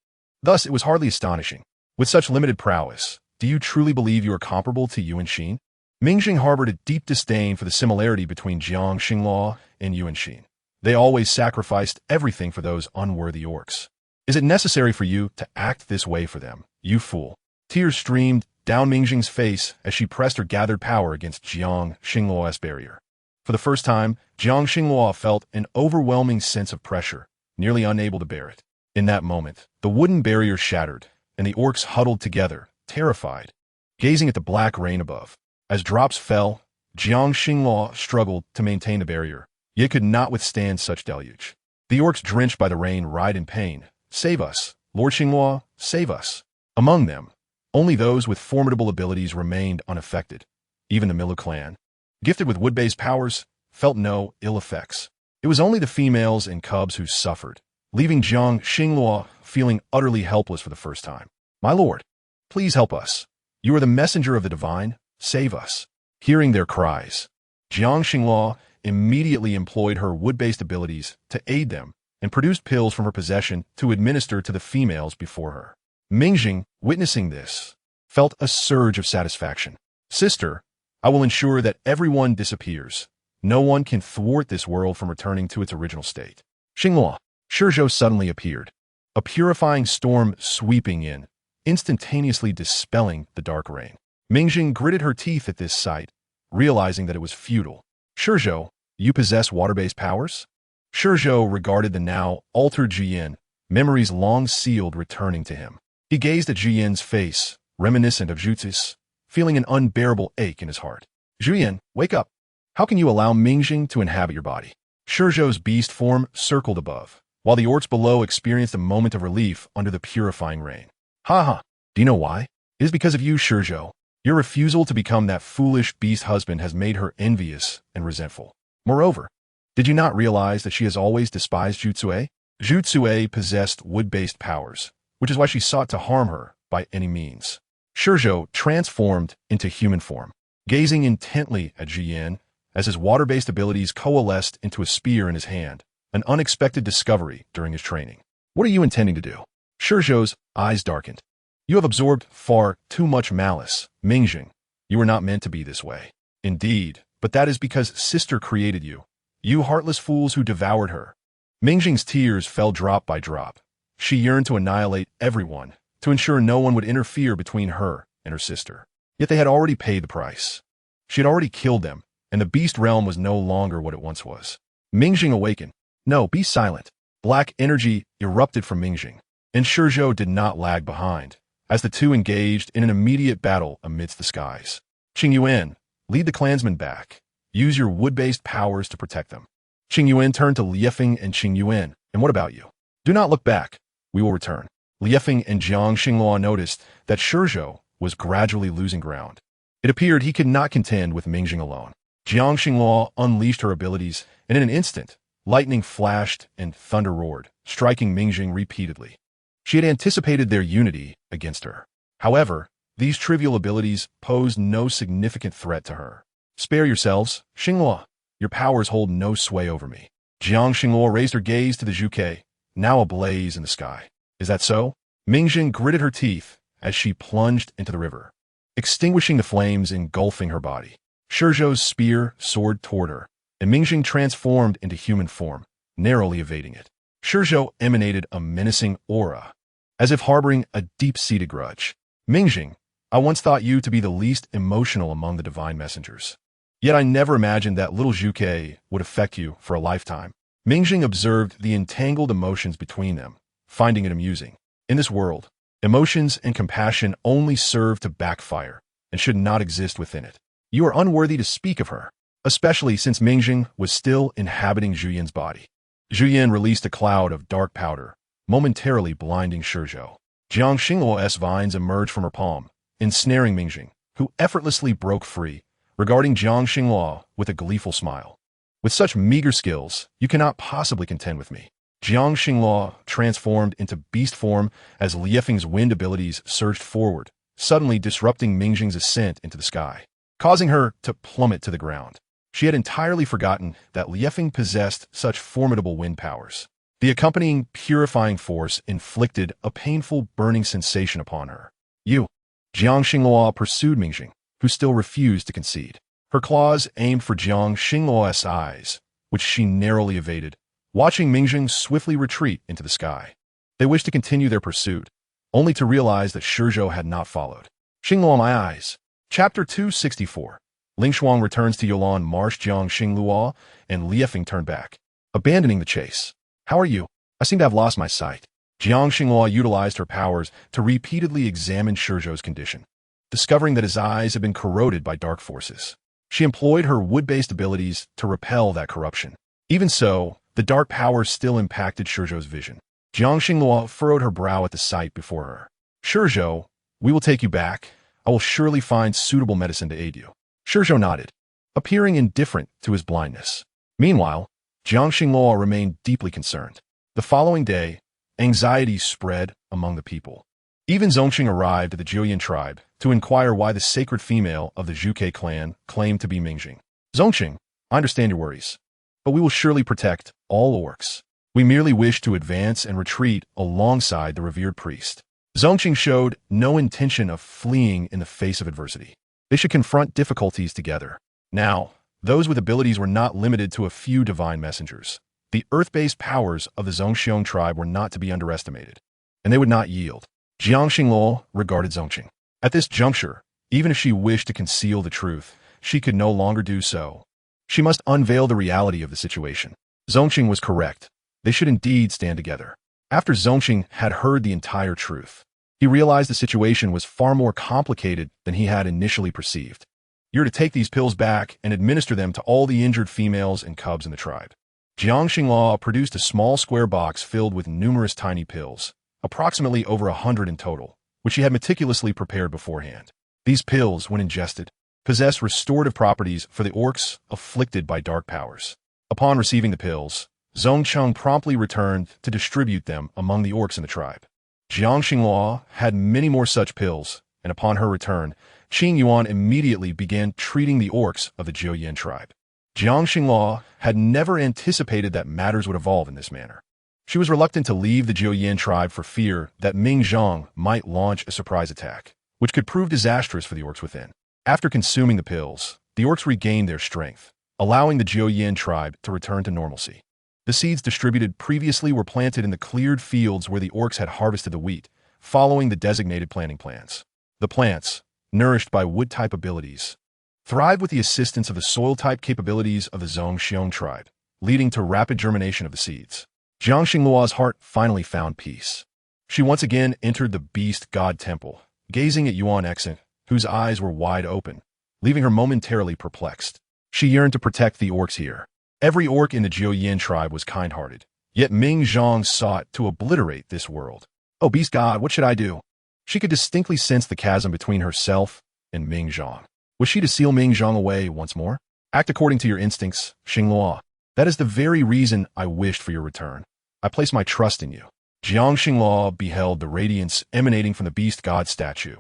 Thus, it was hardly astonishing. With such limited prowess, do you truly believe you are comparable to Yuan Xin? Mingjing harbored a deep disdain for the similarity between Jiang Xinghua and Yuan Xin. They always sacrificed everything for those unworthy orcs. Is it necessary for you to act this way for them, you fool? Tears streamed down Mingjing's face as she pressed her gathered power against Jiang Xinghua's barrier. For the first time, Jiang Xinghua felt an overwhelming sense of pressure, nearly unable to bear it. In that moment, the wooden barrier shattered, and the orcs huddled together, terrified, gazing at the black rain above. As drops fell, Jiang Xinghua struggled to maintain the barrier, yet could not withstand such deluge. The orcs drenched by the rain writhed in pain. Save us, Lord Xinghua, save us. Among them, only those with formidable abilities remained unaffected. Even the Milu clan, gifted with wood-based powers, felt no ill effects. It was only the females and cubs who suffered, leaving Jiang Xinghua feeling utterly helpless for the first time. My lord, please help us. You are the messenger of the divine. Save us. Hearing their cries, Jiang Xinghua immediately employed her wood-based abilities to aid them and produced pills from her possession to administer to the females before her. Mingjing, witnessing this, felt a surge of satisfaction. Sister, I will ensure that everyone disappears. No one can thwart this world from returning to its original state. Xinghua, Shizhou suddenly appeared, a purifying storm sweeping in, instantaneously dispelling the dark rain. Mingjing gritted her teeth at this sight, realizing that it was futile. Shizhou, you possess water-based powers? Shizhou regarded the now altered Jiyan, memories long sealed returning to him. He gazed at Jiyan's face, reminiscent of Jutsu's, feeling an unbearable ache in his heart. Jiyan, wake up. How can you allow Mingjing to inhabit your body? Shizhou's beast form circled above, while the orcs below experienced a moment of relief under the purifying rain. Ha. Do you know why? It is because of you, Shizhou. Your refusal to become that foolish beast husband has made her envious and resentful. Moreover, did you not realize that she has always despised Jutsue? Jutsue possessed wood-based powers, which is why she sought to harm her by any means. Shizhou transformed into human form, gazing intently at Jiyan as his water-based abilities coalesced into a spear in his hand, an unexpected discovery during his training. What are you intending to do? Shizhou's eyes darkened. You have absorbed far too much malice, Mingjing. You were not meant to be this way. Indeed, but that is because Sister created you. You heartless fools who devoured her. Mingjing's tears fell drop by drop. She yearned to annihilate everyone, to ensure no one would interfere between her and her sister. Yet they had already paid the price. She had already killed them, and the beast realm was no longer what it once was. Mingjing awakened. No, be silent. Black energy erupted from Mingjing, and Shizhou did not lag behind, as the two engaged in an immediate battle amidst the skies. Qingyuan, lead the clansmen back. Use your wood-based powers to protect them. Qingyuan turned to Liefeng and Qingyuan. And what about you? Do not look back. We will return. Liefeng and Jiang Xinghua noticed that Shizhou was gradually losing ground. It appeared he could not contend with Mingjing alone. Jiang Xinghua unleashed her abilities, and in an instant, lightning flashed and thunder roared, striking Mingjing repeatedly. She had anticipated their unity against her. However, these trivial abilities posed no significant threat to her. Spare yourselves, Xinghua. Your powers hold no sway over me. Jiang Xinghua raised her gaze to the Zhuke, now ablaze in the sky. Is that so? Mingjing gritted her teeth as she plunged into the river, extinguishing the flames engulfing her body. Shizhou's spear soared toward her, and Mingjing transformed into human form, narrowly evading it. Shizhou emanated a menacing aura, as if harboring a deep-seated grudge. Mingjing, I once thought you to be the least emotional among the divine messengers. Yet I never imagined that little Zhuke would affect you for a lifetime. Mingjing observed the entangled emotions between them, finding it amusing. In this world, emotions and compassion only serve to backfire and should not exist within it. You are unworthy to speak of her, especially since Mingjing was still inhabiting Zhuyan's body. Zhuyan released a cloud of dark powder, momentarily blinding Shizhou. Jiang Xinghua's vines emerged from her palm, ensnaring Mingjing, who effortlessly broke free, regarding Jiang Xinghua with a gleeful smile. With such meager skills, you cannot possibly contend with me. Jiang Xinghua transformed into beast form as Liefeng's wind abilities surged forward, suddenly disrupting Mingjing's ascent into the sky, causing her to plummet to the ground. She had entirely forgotten that Liefeng possessed such formidable wind powers. The accompanying purifying force inflicted a painful burning sensation upon her. You! Jiang Xinghua pursued Mingjing, who still refused to concede. Her claws aimed for Jiang Xinghua's eyes, which she narrowly evaded, watching Mingjing swiftly retreat into the sky. They wished to continue their pursuit, only to realize that Shizhou had not followed. Xinghua, my eyes. Chapter 264. Lingshuang returns to Yolan Marsh. Jiang Xinghua and Liefeng turned back, abandoning the chase. How are you? I seem to have lost my sight. Jiang Xinghua utilized her powers to repeatedly examine Shizhou's condition, discovering that his eyes had been corroded by dark forces. She employed her wood-based abilities to repel that corruption. Even so, the dark power still impacted Shizhou's vision. Jiang Xinghua furrowed her brow at the sight before her. Shizhou, we will take you back. I will surely find suitable medicine to aid you. Shizhou nodded, appearing indifferent to his blindness. Meanwhile, Jiang Xinghua remained deeply concerned. The following day, anxiety spread among the people. Even Zongqing arrived at the Jiuyan tribe to inquire why the sacred female of the Zhuke clan claimed to be Mingjing. Zongqing, I understand your worries, but we will surely protect all orcs. We merely wish to advance and retreat alongside the revered priest. Zongqing showed no intention of fleeing in the face of adversity. They should confront difficulties together. Now, those with abilities were not limited to a few divine messengers. The earth-based powers of the Zongxiong tribe were not to be underestimated, and they would not yield. Jiang Xingluo regarded Zongqing. At this juncture, even if she wished to conceal the truth, she could no longer do so. She must unveil the reality of the situation. Zongqing was correct. They should indeed stand together. After Zongqing had heard the entire truth, he realized the situation was far more complicated than he had initially perceived. You're to take these pills back and administer them to all the injured females and cubs in the tribe. Jiang Xingluo produced a small square box filled with numerous tiny pills, approximately over 100 in total, which he had meticulously prepared beforehand. These pills, when ingested, possess restorative properties for the orcs afflicted by dark powers. Upon receiving the pills, Zongcheng promptly returned to distribute them among the orcs in the tribe. Jiang Xingluo had many more such pills, and upon her return, Qing Yuan immediately began treating the orcs of the Jiuyin tribe. Jiang Xingluo had never anticipated that matters would evolve in this manner. She was reluctant to leave the Jiuyin tribe for fear that Ming Zhang might launch a surprise attack, which could prove disastrous for the orcs within. After consuming the pills, the orcs regained their strength, allowing the Jiuyin tribe to return to normalcy. The seeds distributed previously were planted in the cleared fields where the orcs had harvested the wheat, following the designated planting plans. The plants, nourished by wood-type abilities, thrived with the assistance of the soil-type capabilities of the Zongxiong tribe, leading to rapid germination of the seeds. Jiang Xingluo's heart finally found peace. She once again entered the beast god temple, gazing at Yuan Exant, whose eyes were wide open, leaving her momentarily perplexed. She yearned to protect the orcs here. Every orc in the Jiuyin tribe was kind-hearted, yet Ming Zhang sought to obliterate this world. Oh, beast god, what should I do? She could distinctly sense the chasm between herself and Ming Zhang. Was she to seal Ming Zhang away once more? Act according to your instincts, Xingluo. That is the very reason I wished for your return. I place my trust in you. Jiang Xingluo beheld the radiance emanating from the beast god statue,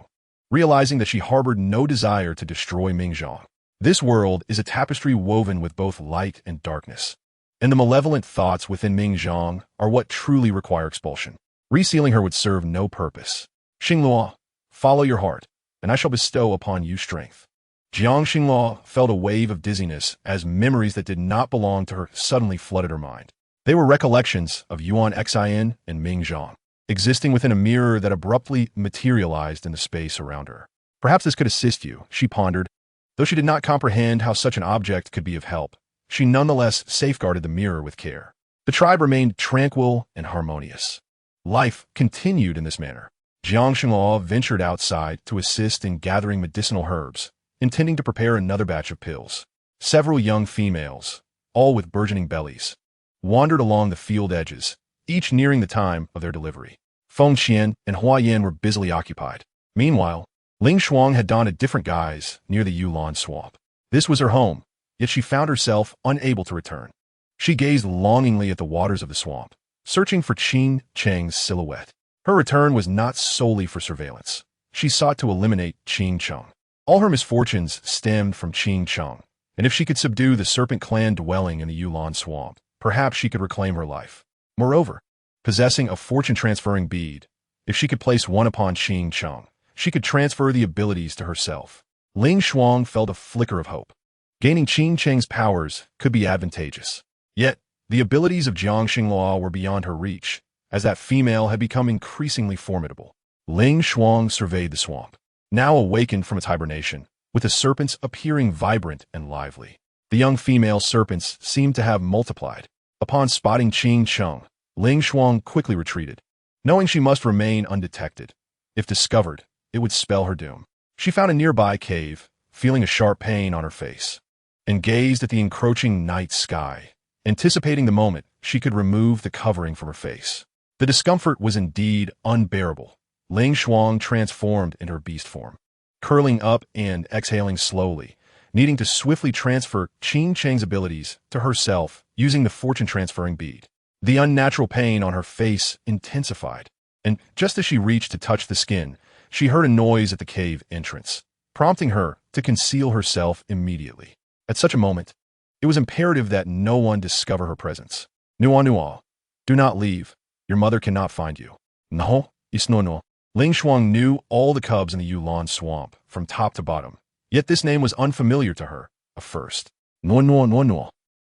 realizing that she harbored no desire to destroy Ming Zhang. This world is a tapestry woven with both light and darkness, and the malevolent thoughts within Ming Zhang are what truly require expulsion. Resealing her would serve no purpose. Xingluo, follow your heart, and I shall bestow upon you strength. Jiang Xingluo felt a wave of dizziness as memories that did not belong to her suddenly flooded her mind. They were recollections of Yuan Xin and Ming Zhang, existing within a mirror that abruptly materialized in the space around her. Perhaps this could assist you, she pondered. Though she did not comprehend how such an object could be of help, she nonetheless safeguarded the mirror with care. The tribe remained tranquil and harmonious. Life continued in this manner. Jiang Xingluo ventured outside to assist in gathering medicinal herbs, intending to prepare another batch of pills. Several young females, all with burgeoning bellies, wandered along the field edges, each nearing the time of their delivery. Feng Qian and Hua Yan were busily occupied. Meanwhile, Ling Shuang had donned a different guise near the Yulan swamp. This was her home, yet she found herself unable to return. She gazed longingly at the waters of the swamp, searching for Qing Cheng's silhouette. Her return was not solely for surveillance. She sought to eliminate Qing Cheng. All her misfortunes stemmed from Qing Cheng, and if she could subdue the serpent clan dwelling in the Yulan swamp, perhaps she could reclaim her life. Moreover, possessing a fortune-transferring bead, if she could place one upon Qing Cheng, she could transfer the abilities to herself. Ling Shuang felt a flicker of hope. Gaining Qing Cheng's powers could be advantageous. Yet, the abilities of Jiang Xingluo were beyond her reach, as that female had become increasingly formidable. Ling Shuang surveyed the swamp, now awakened from its hibernation, with the serpents appearing vibrant and lively. The young female serpents seemed to have multiplied. Upon spotting Qing Cheng, Ling Shuang quickly retreated, knowing she must remain undetected. If discovered, it would spell her doom. She found a nearby cave, feeling a sharp pain on her face, and gazed at the encroaching night sky, anticipating the moment she could remove the covering from her face. The discomfort was indeed unbearable. Ling Shuang transformed into her beast form, curling up and exhaling slowly, needing to swiftly transfer Qing Cheng's abilities to herself using the fortune-transferring bead. The unnatural pain on her face intensified, and just as she reached to touch the skin, she heard a noise at the cave entrance, prompting her to conceal herself immediately. At such a moment, It was imperative that no one discover her presence. Nua nua. Do not leave. Your mother cannot find you. No, isnono. Ling Shuang knew all the cubs in the Yulan swamp, from top to bottom. Yet this name was unfamiliar to her, at first. No no no no.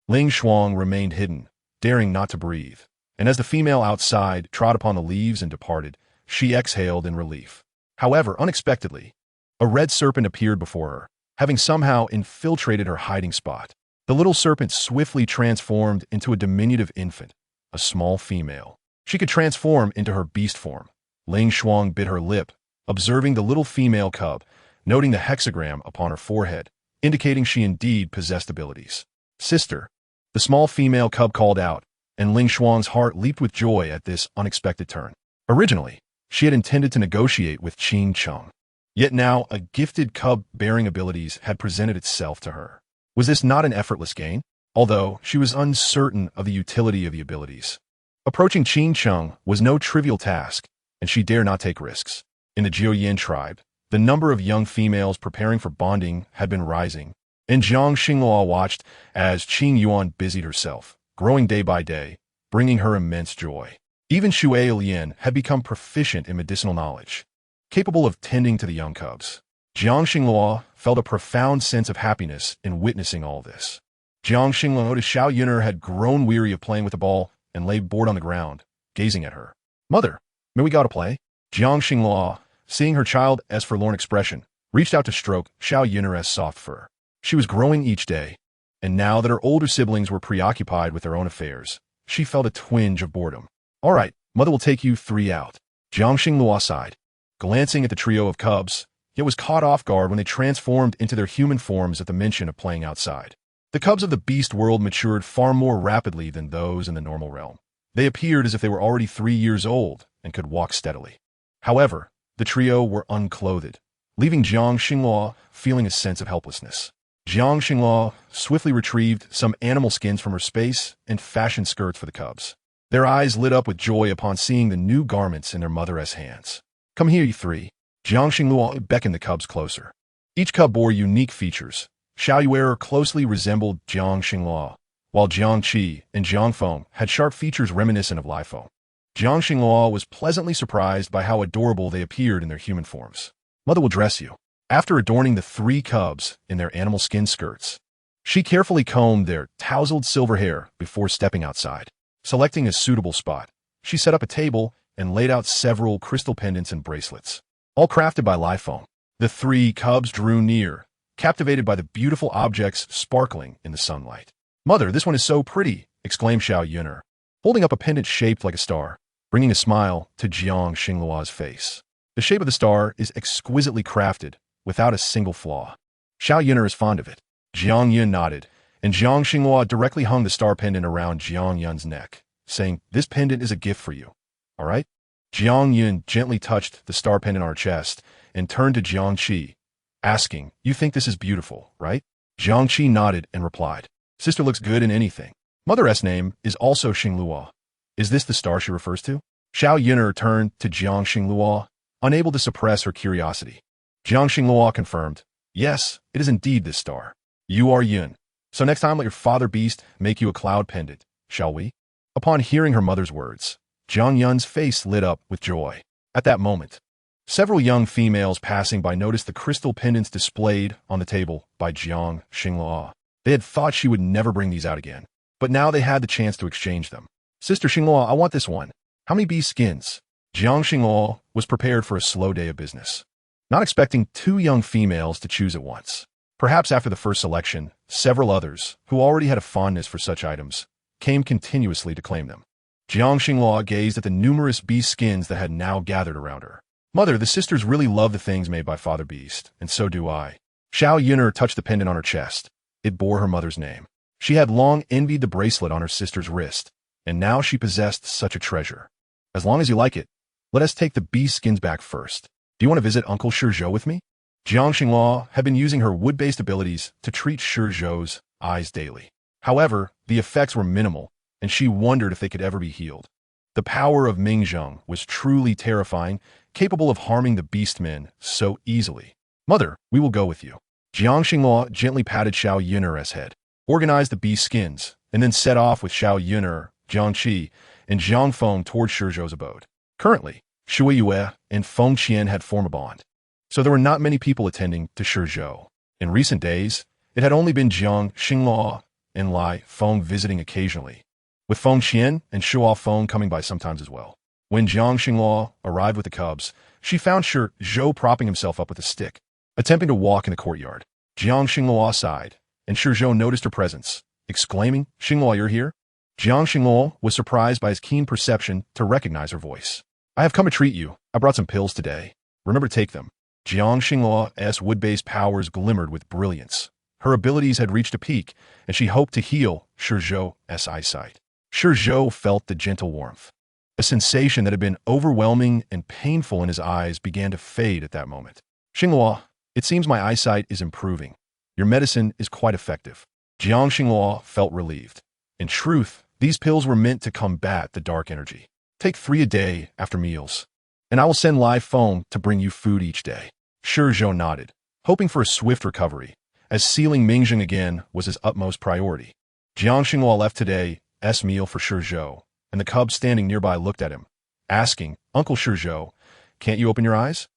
Ling Shuang remained hidden, daring not to breathe. And as the female outside trod upon the leaves and departed, she exhaled in relief. However, unexpectedly, a red serpent appeared before her, having somehow infiltrated her hiding spot. The little serpent swiftly transformed into a diminutive infant, a small female. She could transform into her beast form. Ling Shuang bit her lip, observing the little female cub, noting the hexagram upon her forehead, indicating she indeed possessed abilities. Sister, the small female cub called out, and Ling Shuang's heart leaped with joy at this unexpected turn. Originally, she had intended to negotiate with Qing Cheng. Yet now, a gifted cub bearing abilities had presented itself to her. Was this not an effortless gain? Although she was uncertain of the utility of the abilities. Approaching Qing Cheng was no trivial task, and she dare not take risks. In the Jiuyin tribe, the number of young females preparing for bonding had been rising, and Jiang Xinghua watched as Qing Yuan busied herself, growing day by day, bringing her immense joy. Even Shui Lian had become proficient in medicinal knowledge, capable of tending to the young cubs. Jiang Xinghua felt a profound sense of happiness in witnessing all this. Jiang Xinghua noticed Xiao Yuner had grown weary of playing with the ball and lay bored on the ground, gazing at her. Mother, may we go to play? Jiang Xinghua, seeing her child's forlorn expression, reached out to stroke Xiao Yuner's soft fur. She was growing each day, and now that her older siblings were preoccupied with their own affairs, she felt a twinge of boredom. All right, mother will take you 3 out. Jiang Xinghua sighed, glancing at the trio of cubs, yet was caught off guard when they transformed into their human forms at the mention of playing outside. The cubs of the beast world matured far more rapidly than those in the normal realm. They appeared as if they were already 3 years old and could walk steadily. However, the trio were unclothed, leaving Jiang Xinghua feeling a sense of helplessness. Jiang Xinghua swiftly retrieved some animal skins from her space and fashioned skirts for the cubs. Their eyes lit up with joy upon seeing the new garments in their mother's hands. Come here, you 3. Jiang Xinghua beckoned the cubs closer. Each cub bore unique features. Xiao Yuer closely resembled Jiang Xinghua, while Jiang Qi and Jiang Feng had sharp features reminiscent of Lai Feng. Jiang Xinghua was pleasantly surprised by how adorable they appeared in their human forms. Mother will dress you. After adorning the 3 cubs in their animal skin skirts, she carefully combed their tousled silver hair before stepping outside. Selecting a suitable spot, she set up a table and laid out several crystal pendants and bracelets, all crafted by Lai Feng. The 3 cubs drew near, captivated by the beautiful objects sparkling in the sunlight. Mother, this one is so pretty, exclaimed Xiao Yuner, holding up a pendant shaped like a star, bringing a smile to Jiang Xinglua's face. The shape of the star is exquisitely crafted, without a single flaw. Xiao Yuner is fond of it. Jiang Yun nodded, and Jiang Xinghua directly hung the star pendant around Jiang Yun's neck, saying, "This pendant is a gift for you. All right?" Jiang Yun gently touched the star pendant on her chest and turned to Jiang Qi, asking, "You think this is beautiful, right?" Jiang Qi nodded and replied, "Sister looks good in anything." Mother's name is also Xinglua. Is this the star she refers to? Xiao Yuner turned to Jiang Xinglua, unable to suppress her curiosity. Jiang Xinglua confirmed, "Yes, it is indeed this star. You are Yun. So next time let your father beast make you a cloud pendant, shall we?" Upon hearing her mother's words, Jiang Yun's face lit up with joy. At that moment, several young females passing by noticed the crystal pendants displayed on the table by Jiang Xinglua. They had thought she would never bring these out again, but now they had the chance to exchange them. "Sister Xinglua, I want this one. How many beast skins?" Jiang Xinglua was prepared for a slow day of business, not expecting 2 young females to choose at once. Perhaps after the first selection, several others, who already had a fondness for such items, came continuously to claim them. Jiang Xinglua gazed at the numerous beast skins that had now gathered around her. "Mother, the sisters really love the things made by Father Beast, and so do I." Xiao Yuner touched the pendant on her chest. It bore her mother's name. She had long envied the bracelet on her sister's wrist, and now she possessed such a treasure. "As long as you like it, let us take the beast skins back first. Do you want to visit Uncle Shizhou with me?" Jiang Xinglua had been using her wood-based abilities to treat Shizhou's eyes daily. However, the effects were minimal, and she wondered if they could ever be healed. The power of Mingzheng was truly terrifying, capable of harming the beastmen so easily. "Mother, we will go with you." Jiang Xinglua gently patted Xiao Yuner's head. organized the beast skins, and then set off with Xiao Yuner, Jiang Qi, and Zhang Feng toward Shizhou's abode. Currently, Shui Yue and Feng Qian had formed a bond, so there were not many people attending to Shizhou. In recent days, it had only been Jiang Xingluo and Lai Feng visiting occasionally, with Feng Qian and Shuo Feng coming by sometimes as well. When Jiang Xingluo arrived with the cubs, she found Shizhou propping himself up with a stick, attempting to walk in the courtyard. Jiang Xingluo sighed, and Shizhou noticed her presence, exclaiming, "Xingluo, you're here?" Jiang Xingluo was surprised by his keen perception to recognize her voice. "I have come to treat you. I brought some pills today. Remember to take them." Jiang Xingluo's wood-based powers glimmered with brilliance. Her abilities had reached a peak, and she hoped to heal Shizhou's eyesight. Shizhou felt the gentle warmth. A sensation that had been overwhelming and painful in his eyes began to fade at that moment. "Xingluo, it seems my eyesight is improving. Your medicine is quite effective." Jiang Xingluo felt relieved. In truth, these pills were meant to combat the dark energy. "Take 3 a day after meals, and I will send Lai Feng to bring you food each day." Shizhou nodded, hoping for a swift recovery, as sealing Mingzheng again was his utmost priority. Jiang Xingluo left today's meal for Shizhou, and the cub standing nearby looked at him, asking, "Uncle Shizhou, can't you open your eyes?"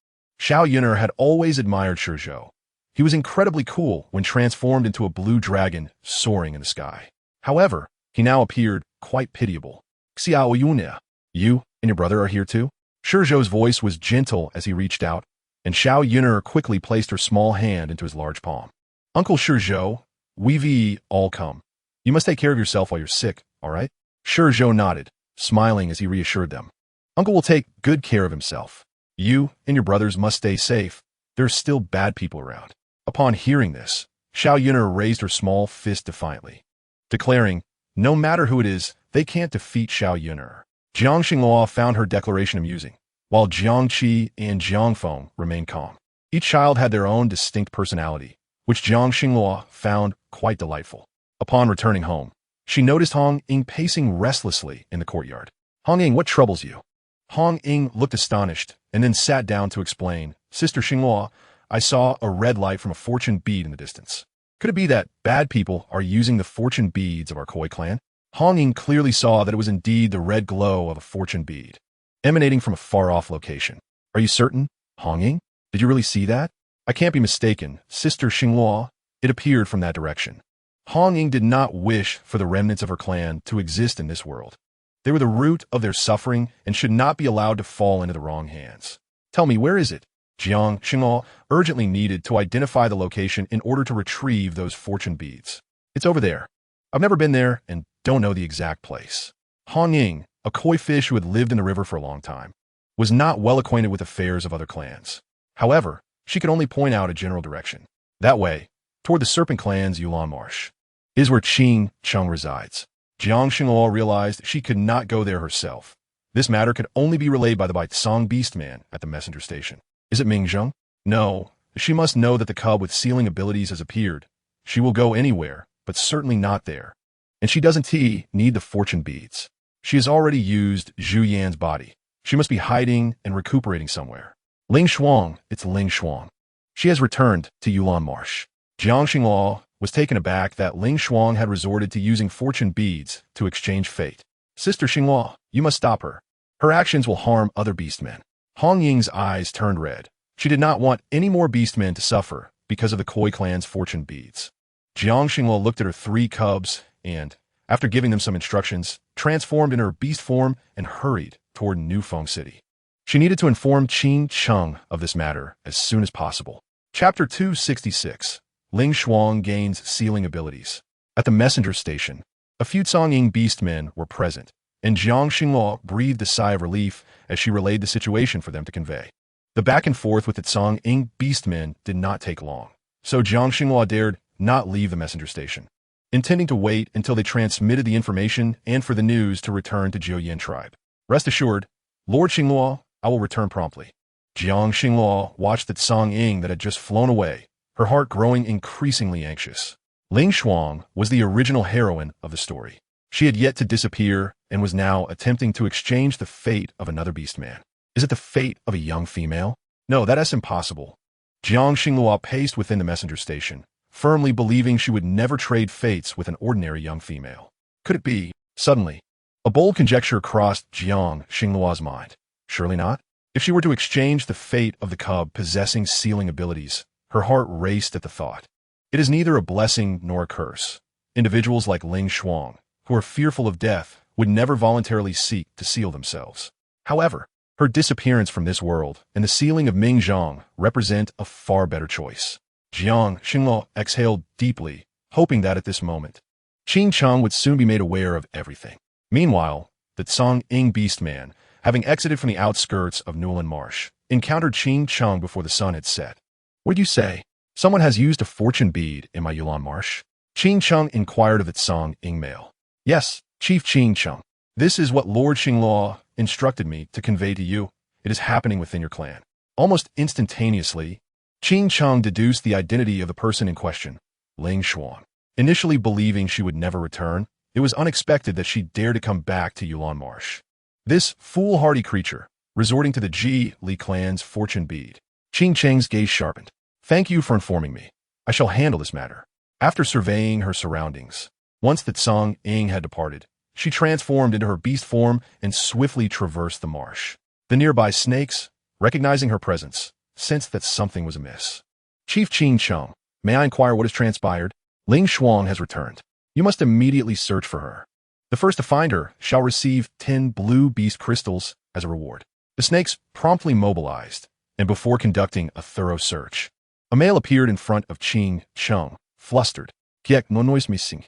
Xiao Yuner had always admired Shizhou. He was incredibly cool when transformed into a blue dragon soaring in the sky. However, he now appeared quite pitiable. "Xiao Yuner, you and your brother are here too?" Shizhou's voice was gentle as he reached out, and Xiao Yuner quickly placed her small hand into his large palm. "Uncle Shizhou, we've all come. You must take care of yourself while you're sick, all right?" Shizhou nodded, smiling as he reassured them. "Uncle will take good care of himself. You and your brothers must stay safe. There are still bad people around." Upon hearing this, Xiao Yuner raised her small fist defiantly, declaring, "No matter who it is, they can't defeat Xiao Yuner." Jiang Xingluo found her declaration amusing, while Jiang Qi and Jiang Feng remained calm. Each child had their own distinct personality, which Jiang Xingluo found quite delightful. Upon returning home, she noticed Hong Ying pacing restlessly in the courtyard. "Hong Ying, what troubles you?" Hong Ying looked astonished and then sat down to explain, "Sister Xingluo, I saw a red light from a fortune bead in the distance. Could it be that bad people are using the fortune beads of our Koi clan?" Hong Ying clearly saw that it was indeed the red glow of a fortune bead, emanating from a far-off location. "Are you certain, Hong Ying? Did you really see that?" "I can't be mistaken, Sister Xingluo. It appeared from that direction." Hong Ying did not wish for the remnants of her clan to exist in this world. They were the root of their suffering and should not be allowed to fall into the wrong hands. "Tell me, where is it?" Jiang Xingluo urgently needed to identify the location in order to retrieve those fortune beads. "It's over there. I've never been there and don't know the exact place." Hong Ying, a koi fish who had lived in the river for a long time, was not well acquainted with affairs of other clans. However, she could only point out a general direction. That way, toward the Serpent Clan's Yulan Marsh, is where Qing Chung resides. Jiang Xingluo realized she could not go there herself. This matter could only be relayed by the Baitsong Beastman at the messenger station. "Is it Mingzheng?" "No. She must know that the cub with sealing abilities has appeared. She will go anywhere, but certainly not there. And she doesn't need the fortune beads. She has already used Zhu Yan's body. She must be hiding and recuperating somewhere." "Ling Shuang, it's Ling Shuang. She has returned to Yulan Marsh." Jiang Xingluo was taken aback that Ling Shuang had resorted to using fortune beads to exchange fate. "Sister Xingluo, you must stop her. Her actions will harm other beastmen." Hong Ying's eyes turned red. She did not want any more beastmen to suffer because of the Koi clan's fortune beads. Jiang Xingluo looked at her 3 cubs and, after giving them some instructions, transformed into her beast form and hurried toward Nufeng City. She needed to inform Qing Chung of this matter as soon as possible. Chapter 266. Ling Shuang gains sealing abilities. At the messenger station, a few Songying beastmen were present, and Jiang Xingluo breathed a sigh of relief as she relayed the situation for them to convey. The back and forth with the Songying beastmen did not take long, so Jiang Xingluo dared not leave the messenger station, intending to wait until they transmitted the information and for the news to return to Jiuyan tribe. "Rest assured, Lord Xingluo, I will return promptly." Jiang Xingluo watched the Songying that had just flown away, her heart growing increasingly anxious. Ling Shuang was the original heroine of the story. She had yet to disappear and was now attempting to exchange the fate of another beastman. Is it the fate of a young female? No, that is impossible. Jiang Xingluo paced within the messenger station, firmly believing she would never trade fates with an ordinary young female. Could it be? Suddenly, a bold conjecture crossed Jiang Xingluo's mind. Surely not? If she were to exchange the fate of the cub possessing sealing abilities, her heart raced at the thought. It is neither a blessing nor a curse. Individuals like Ling Shuang, who are fearful of death, would never voluntarily seek to seal themselves. However, her disappearance from this world and the sealing of Ming Zhang represent a far better choice. Jiang Xingluo exhaled deeply, hoping that at this moment, Qing Cheng would soon be made aware of everything. Meanwhile, the Tsang Ing Beastman, having exited from the outskirts of Newland Marsh, encountered Qing Cheng before the sun had set. What'd you say? Someone has used a fortune bead in my Yulan Marsh? Qing Cheng inquired of the Tsang Ing male. Yes, Chief Qing Cheng. This is what Lord Xingluo instructed me to convey to you. It is happening within your clan. Almost instantaneously, Qing Cheng deduced the identity of the person in question, Ling Xuan. Initially believing she would never return, it was unexpected that she dared to come back to Yulan Marsh. This foolhardy creature, resorting to the Ji Li clan's fortune bead. Qing Cheng's gaze sharpened. Thank you for informing me. I shall handle this matter. After surveying her surroundings, once the Tsang Ing had departed, she transformed into her beast form and swiftly traversed the marsh. The nearby snakes, recognizing her presence, sensed that something was amiss. Chief Qing Cheng, may I inquire what has transpired? Ling Xuang has returned. You must immediately search for her. The first to find her shall receive 10 blue beast crystals as a reward. The snakes promptly mobilized, and before conducting a thorough search, a male appeared in front of Qing Cheng, flustered. Kiek no noise missing.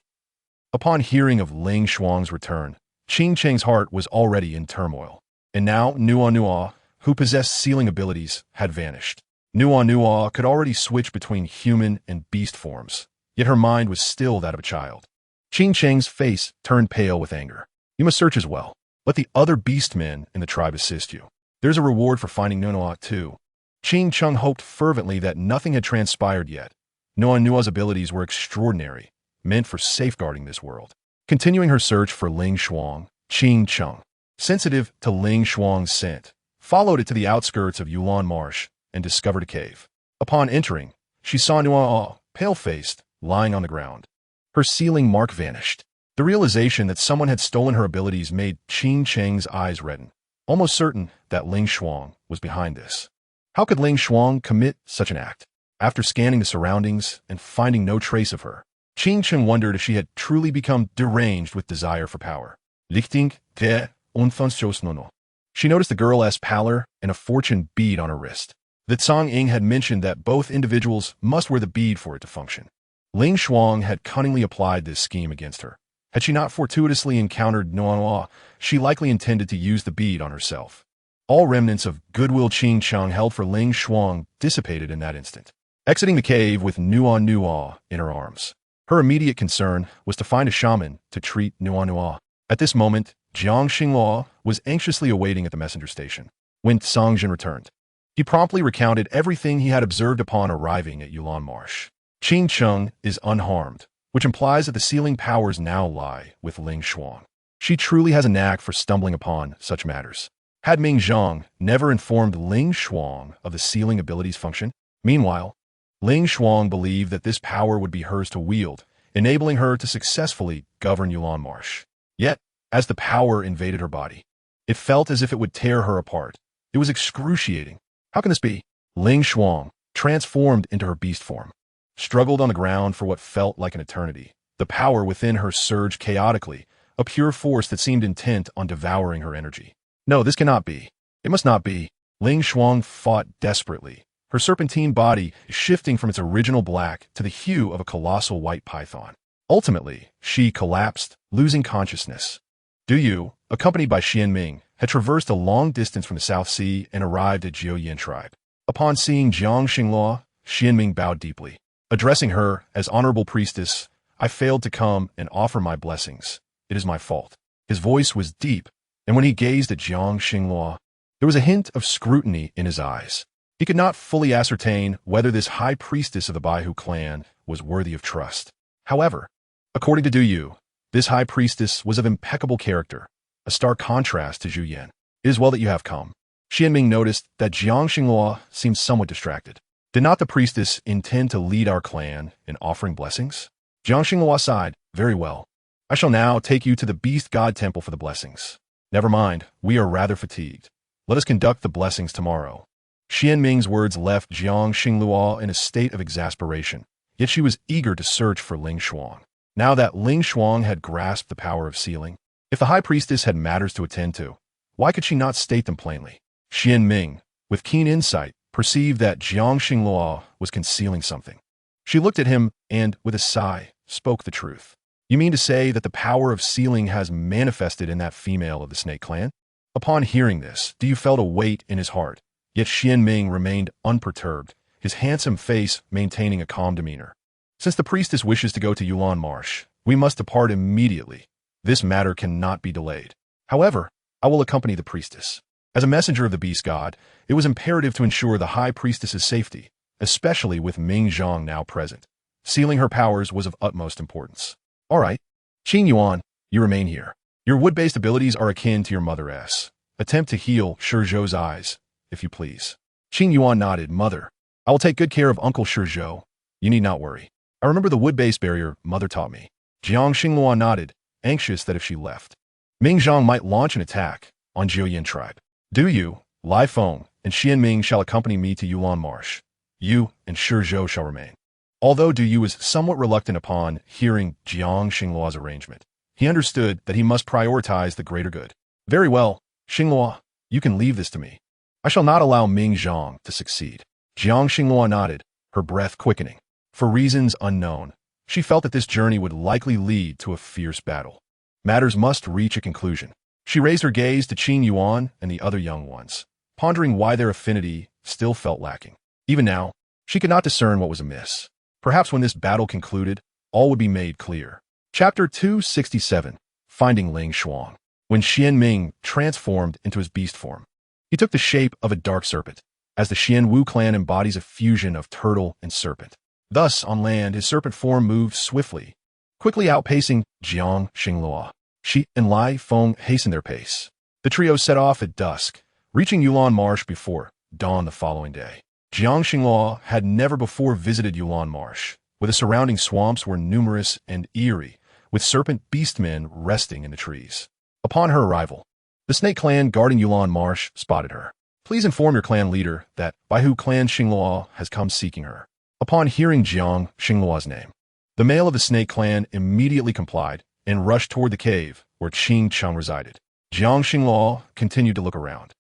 Upon hearing of Ling Xuang's return, Qing Cheng's heart was already in turmoil. And now Nua, who possessed sealing abilities, had vanished. Nua could already switch between human and beast forms, yet her mind was still that of a child. Qing Cheng's face turned pale with anger. You must search as well. Let the other beastmen in the tribe assist you. There's a reward for finding Nua too. Qing Cheng hoped fervently that nothing had transpired yet. Nua's abilities were extraordinary, meant for safeguarding this world. Continuing her search for Ling Xuang, Qing Cheng, sensitive to Ling Xuang's scent, followed it to the outskirts of Yulan Marsh and discovered a cave. Upon entering, she saw Nua, pale-faced, lying on the ground. Her sealing mark vanished. The realization that someone had stolen her abilities made Qing Cheng's eyes redden, almost certain that Ling Xuang was behind this. How could Ling Xuang commit such an act? After scanning the surroundings and finding no trace of her, Qing Cheng wondered if she had truly become deranged with desire for power. Lichting de unfansiosnono. She noticed the girl's pallor and a fortune bead on her wrist. The Tsang Ing had mentioned that both individuals must wear the bead for it to function. Ling Xuang had cunningly applied this scheme against her. Had she not fortuitously encountered Nua, she likely intended to use the bead on herself. All remnants of goodwill Qing Cheng held for Ling Xuang dissipated in that instant. Exiting the cave with Nua in her arms, her immediate concern was to find a shaman to treat Nua. At this moment, Jiang Xingluo was anxiously awaiting at the messenger station. When Tsangzhen returned, he promptly recounted everything he had observed upon arriving at Yulan Marsh. Qing Cheng is unharmed, which implies that the sealing powers now lie with Ling Xuang. She truly has a knack for stumbling upon such matters. Had Ming Zhang never informed Ling Xuang of the sealing ability's function? Meanwhile, Ling Xuang believed that this power would be hers to wield, enabling her to successfully govern Yulan Marsh. Yet, as the power invaded her body, it felt as if it would tear her apart. It was excruciating. How can this be? Ling Xuang, transformed into her beast form, struggled on the ground for what felt like an eternity. The power within her surged chaotically, a pure force that seemed intent on devouring her energy. No, this cannot be. It must not be. Ling Xuang fought desperately, her serpentine body shifting from its original black to the hue of a colossal white python. Ultimately, she collapsed, losing consciousness. Du Yu, accompanied by Xianming, had traversed a long distance from the South Sea and arrived at Jiuyin tribe. Upon seeing Jiang Xingluo, Xianming bowed deeply. Addressing her as honorable priestess, I failed to come and offer my blessings. It is my fault. His voice was deep, and when he gazed at Jiang Xingluo, there was a hint of scrutiny in his eyes. He could not fully ascertain whether this high priestess of the Baihu clan was worthy of trust. However, according to Du Yu, this high priestess was of impeccable character, a stark contrast to Zhu Yan. It is well that you have come. Xianming noticed that Jiang Xingluo seemed somewhat distracted. Did not the priestess intend to lead our clan in offering blessings? Jiang Xinghua sighed. Very well. I shall now take you to the Beast God Temple for the blessings. Never mind, we are rather fatigued. Let us conduct the blessings tomorrow. Xian Ming's words left Jiang Xinghua in a state of exasperation, yet she was eager to search for Ling Shuang. Now that Ling Shuang had grasped the power of sealing, if the high priestess had matters to attend to, why could she not state them plainly? Xian Ming, with keen insight, perceived that Jiang Xinghua was concealing something. She looked at him and, with a sigh, spoke the truth. You mean to say that the power of sealing has manifested in that female of the Snake Clan? Upon hearing this, Du felt a weight in his heart, yet Xian Ming remained unperturbed, his handsome face maintaining a calm demeanor. Since the priestess wishes to go to Yulan Marsh, we must depart immediately. This matter cannot be delayed. However, I will accompany the priestess. As a messenger of the beast god, it was imperative to ensure the high priestess's safety, especially with Ming Zhang now present. Sealing her powers was of utmost importance. All right, Qin Yuan, you remain here. Your wood-based abilities are akin to your mother's. Attempt to heal Shizhou's eyes, if you please. Qin Yuan nodded. Mother, I will take good care of Uncle Shizhou. You need not worry. I remember the wood-based barrier Mother taught me. Jiang Xinghua nodded, anxious that if she left, Ming Zhang might launch an attack on Jiuyin tribe. Do you, Lai Feng, and Xian Ming shall accompany me to Yulan Marsh. You and Shizhou shall remain. Although Du Yu was somewhat reluctant upon hearing Jiang Xinghua's arrangement, he understood that he must prioritize the greater good. Very well, Xinghua, you can leave this to me. I shall not allow Ming Zhang to succeed. Jiang Xinghua nodded, her breath quickening. For reasons unknown, she felt that this journey would likely lead to a fierce battle. Matters must reach a conclusion. She raised her gaze to Qin Yuan and the other young ones, pondering why their affinity still felt lacking. Even now, she could not discern what was amiss. Perhaps when this battle concluded, all would be made clear. Chapter 267, Finding Ling Shuang. When Xian Ming transformed into his beast form, he took the shape of a dark serpent, as the Xian Wu clan embodies a fusion of turtle and serpent. Thus, on land, his serpent form moved swiftly, quickly outpacing Jiang Xinghua. Shi and Lai Feng hastened their pace. The trio set off at dusk, reaching Yulan Marsh before dawn the following day. Jiang Xinghua had never before visited Yulan Marsh, where the surrounding swamps were numerous and eerie, with serpent beastmen resting in the trees. Upon her arrival, the Snake Clan guarding Yulan Marsh spotted her. Please inform your clan leader that Baihu Clan Xinghua has come seeking her. Upon hearing Jiang Xinghua's name, the male of the Snake Clan immediately complied and rushed toward the cave where Qing Cheng resided. Jiang Xinghua continued to look around,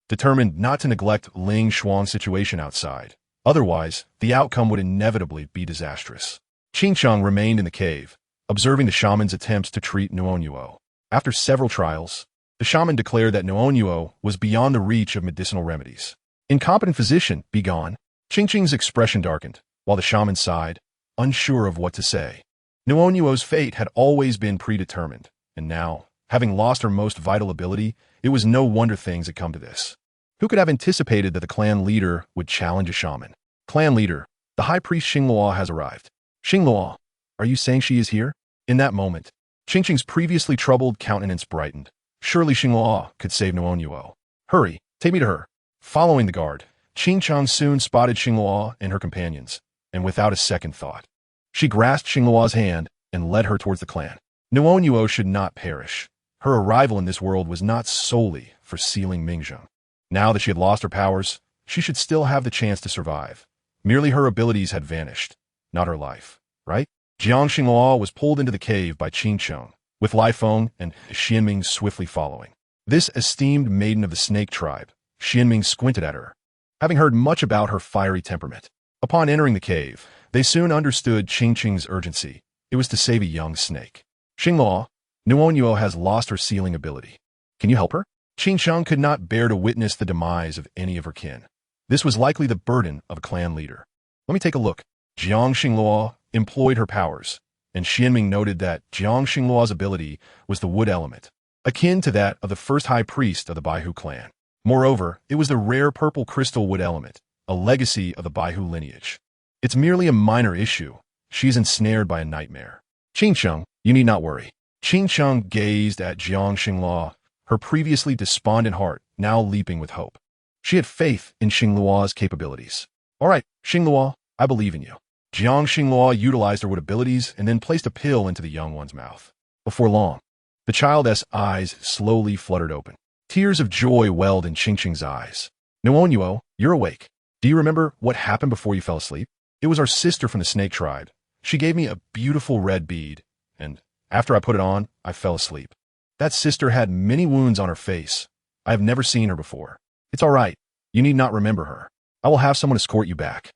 determined not to neglect Ling Shuang's situation outside. Otherwise, the outcome would inevitably be disastrous. Qing Cheng remained in the cave, observing the shaman's attempts to treat Nuonyuo. After several trials, the shaman declared that Nuonyuo was beyond the reach of medicinal remedies. Incompetent physician, be gone. Qing Cheng's expression darkened, while the shaman sighed, unsure of what to say. Nuonyuo's fate had always been predetermined, and now, having lost her most vital ability, it was no wonder things had come to this. Who could have anticipated that the clan leader would challenge a shaman? Clan leader, the high priest Xinghua has arrived. Xinghua, are you saying she is here? In that moment, Qing Cheng's previously troubled countenance brightened. Surely Xinghua could save Nuonyuo. Hurry, take me to her. Following the guard, Qing Cheng soon spotted Xinghua and her companions, and without a second thought, she grasped Xinghua's hand and led her towards the clan. Nuonyuo should not perish. Her arrival in this world was not solely for sealing Mingzheng. Now that she had lost her powers, she should still have the chance to survive. Merely her abilities had vanished, not her life, right? Jiang Xinghua was pulled into the cave by Qin Cheng, with Lai Feng and Xianming swiftly following. This esteemed maiden of the snake tribe, Xianming squinted at her, having heard much about her fiery temperament. Upon entering the cave, they soon understood Qing Cheng's urgency. It was to save a young snake. Xinghua, Nuonyuo has lost her sealing ability. Can you help her? Qing Cheng could not bear to witness the demise of any of her kin. This was likely the burden of a clan leader. Let me take a look. Jiang Xinghua employed her powers, and Xianming noted that Jiang Xinghua's ability was the wood element, akin to that of the first high priest of the Baihu clan. Moreover, it was the rare purple crystal wood element, a legacy of the Baihu lineage. It's merely a minor issue. She's ensnared by a nightmare. Qing Cheng, you need not worry. Qing Cheng gazed at Jiang Xinghua, her previously despondent heart now leaping with hope. She had faith in Xinghua's capabilities. All right, Xingluo, I believe in you. Jiang Xingluo utilized her wit abilities and then placed a pill into the young one's mouth. Before long, the child's eyes slowly fluttered open. Tears of joy welled in Qingqing's eyes. Nuonyuo, you're awake. Do you remember what happened before you fell asleep? It was our sister from the snake tribe. She gave me a beautiful red bead, and after I put it on, I fell asleep. That sister had many wounds on her face. I have never seen her before. It's all right. You need not remember her. I will have someone escort you back.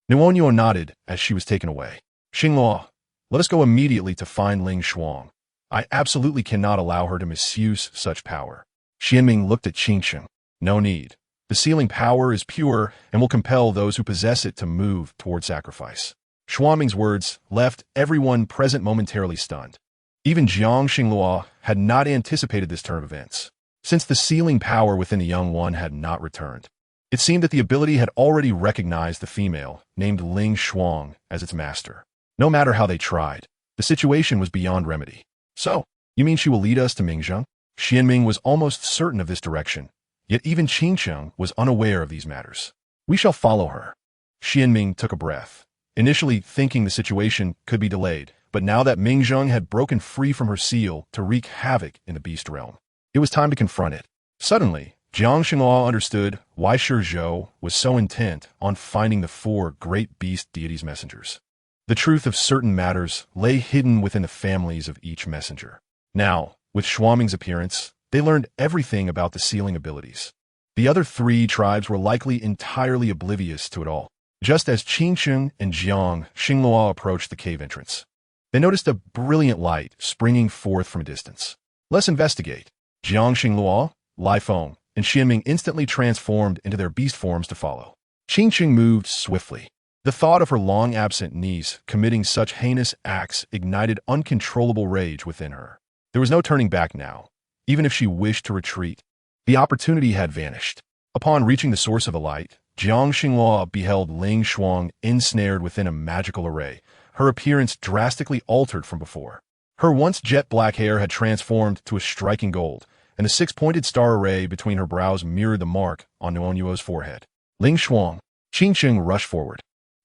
Nuonyuo nodded as she was taken away. Xingluo, let us go immediately to find Ling Shuang. I absolutely cannot allow her to misuse such power. Xianming looked at Qingqing. No need. The sealing power is pure and will compel those who possess it to move toward sacrifice. Xuanming's words left everyone present momentarily stunned. Even Jiang Xingluo had not anticipated this turn of events, since the sealing power within the young one had not returned. It seemed that the ability had already recognized the female, named Ling Shuang, as its master. No matter how they tried, the situation was beyond remedy. So, you mean she will lead us to Mingzheng? Xianming was almost certain of this direction, yet even Qingqing was unaware of these matters. We shall follow her. Xianming took a breath, initially thinking the situation could be delayed, but now that Mingzheng had broken free from her seal to wreak havoc in the beast realm, it was time to confront it. Suddenly, Jiang Xinghua understood why Shi Zhou was so intent on finding the 4 great beast deities' messengers. The truth of certain matters lay hidden within the families of each messenger. Now, with Xuanming's appearance, they learned everything about the sealing abilities. The other 3 tribes were likely entirely oblivious to it all. Just as Qingqing and Jiang Xinghua approached the cave entrance, they noticed a brilliant light springing forth from a distance. Let's investigate. Jiang Xinghua, Lai Feng, and Xianming instantly transformed into their beast forms to follow. Qingqing moved swiftly. The thought of her long-absent niece committing such heinous acts ignited uncontrollable rage within her. There was no turning back now. Even if she wished to retreat, the opportunity had vanished. Upon reaching the source of the light, Jiang Xinghua beheld Ling Shuang ensnared within a magical array. Her appearance drastically altered from before. Her once jet-black hair had transformed to a striking gold, and the 6-pointed star array between her brows mirrored the mark on Nuonyuo's forehead. Ling Shuang, Qingqing rushed forward,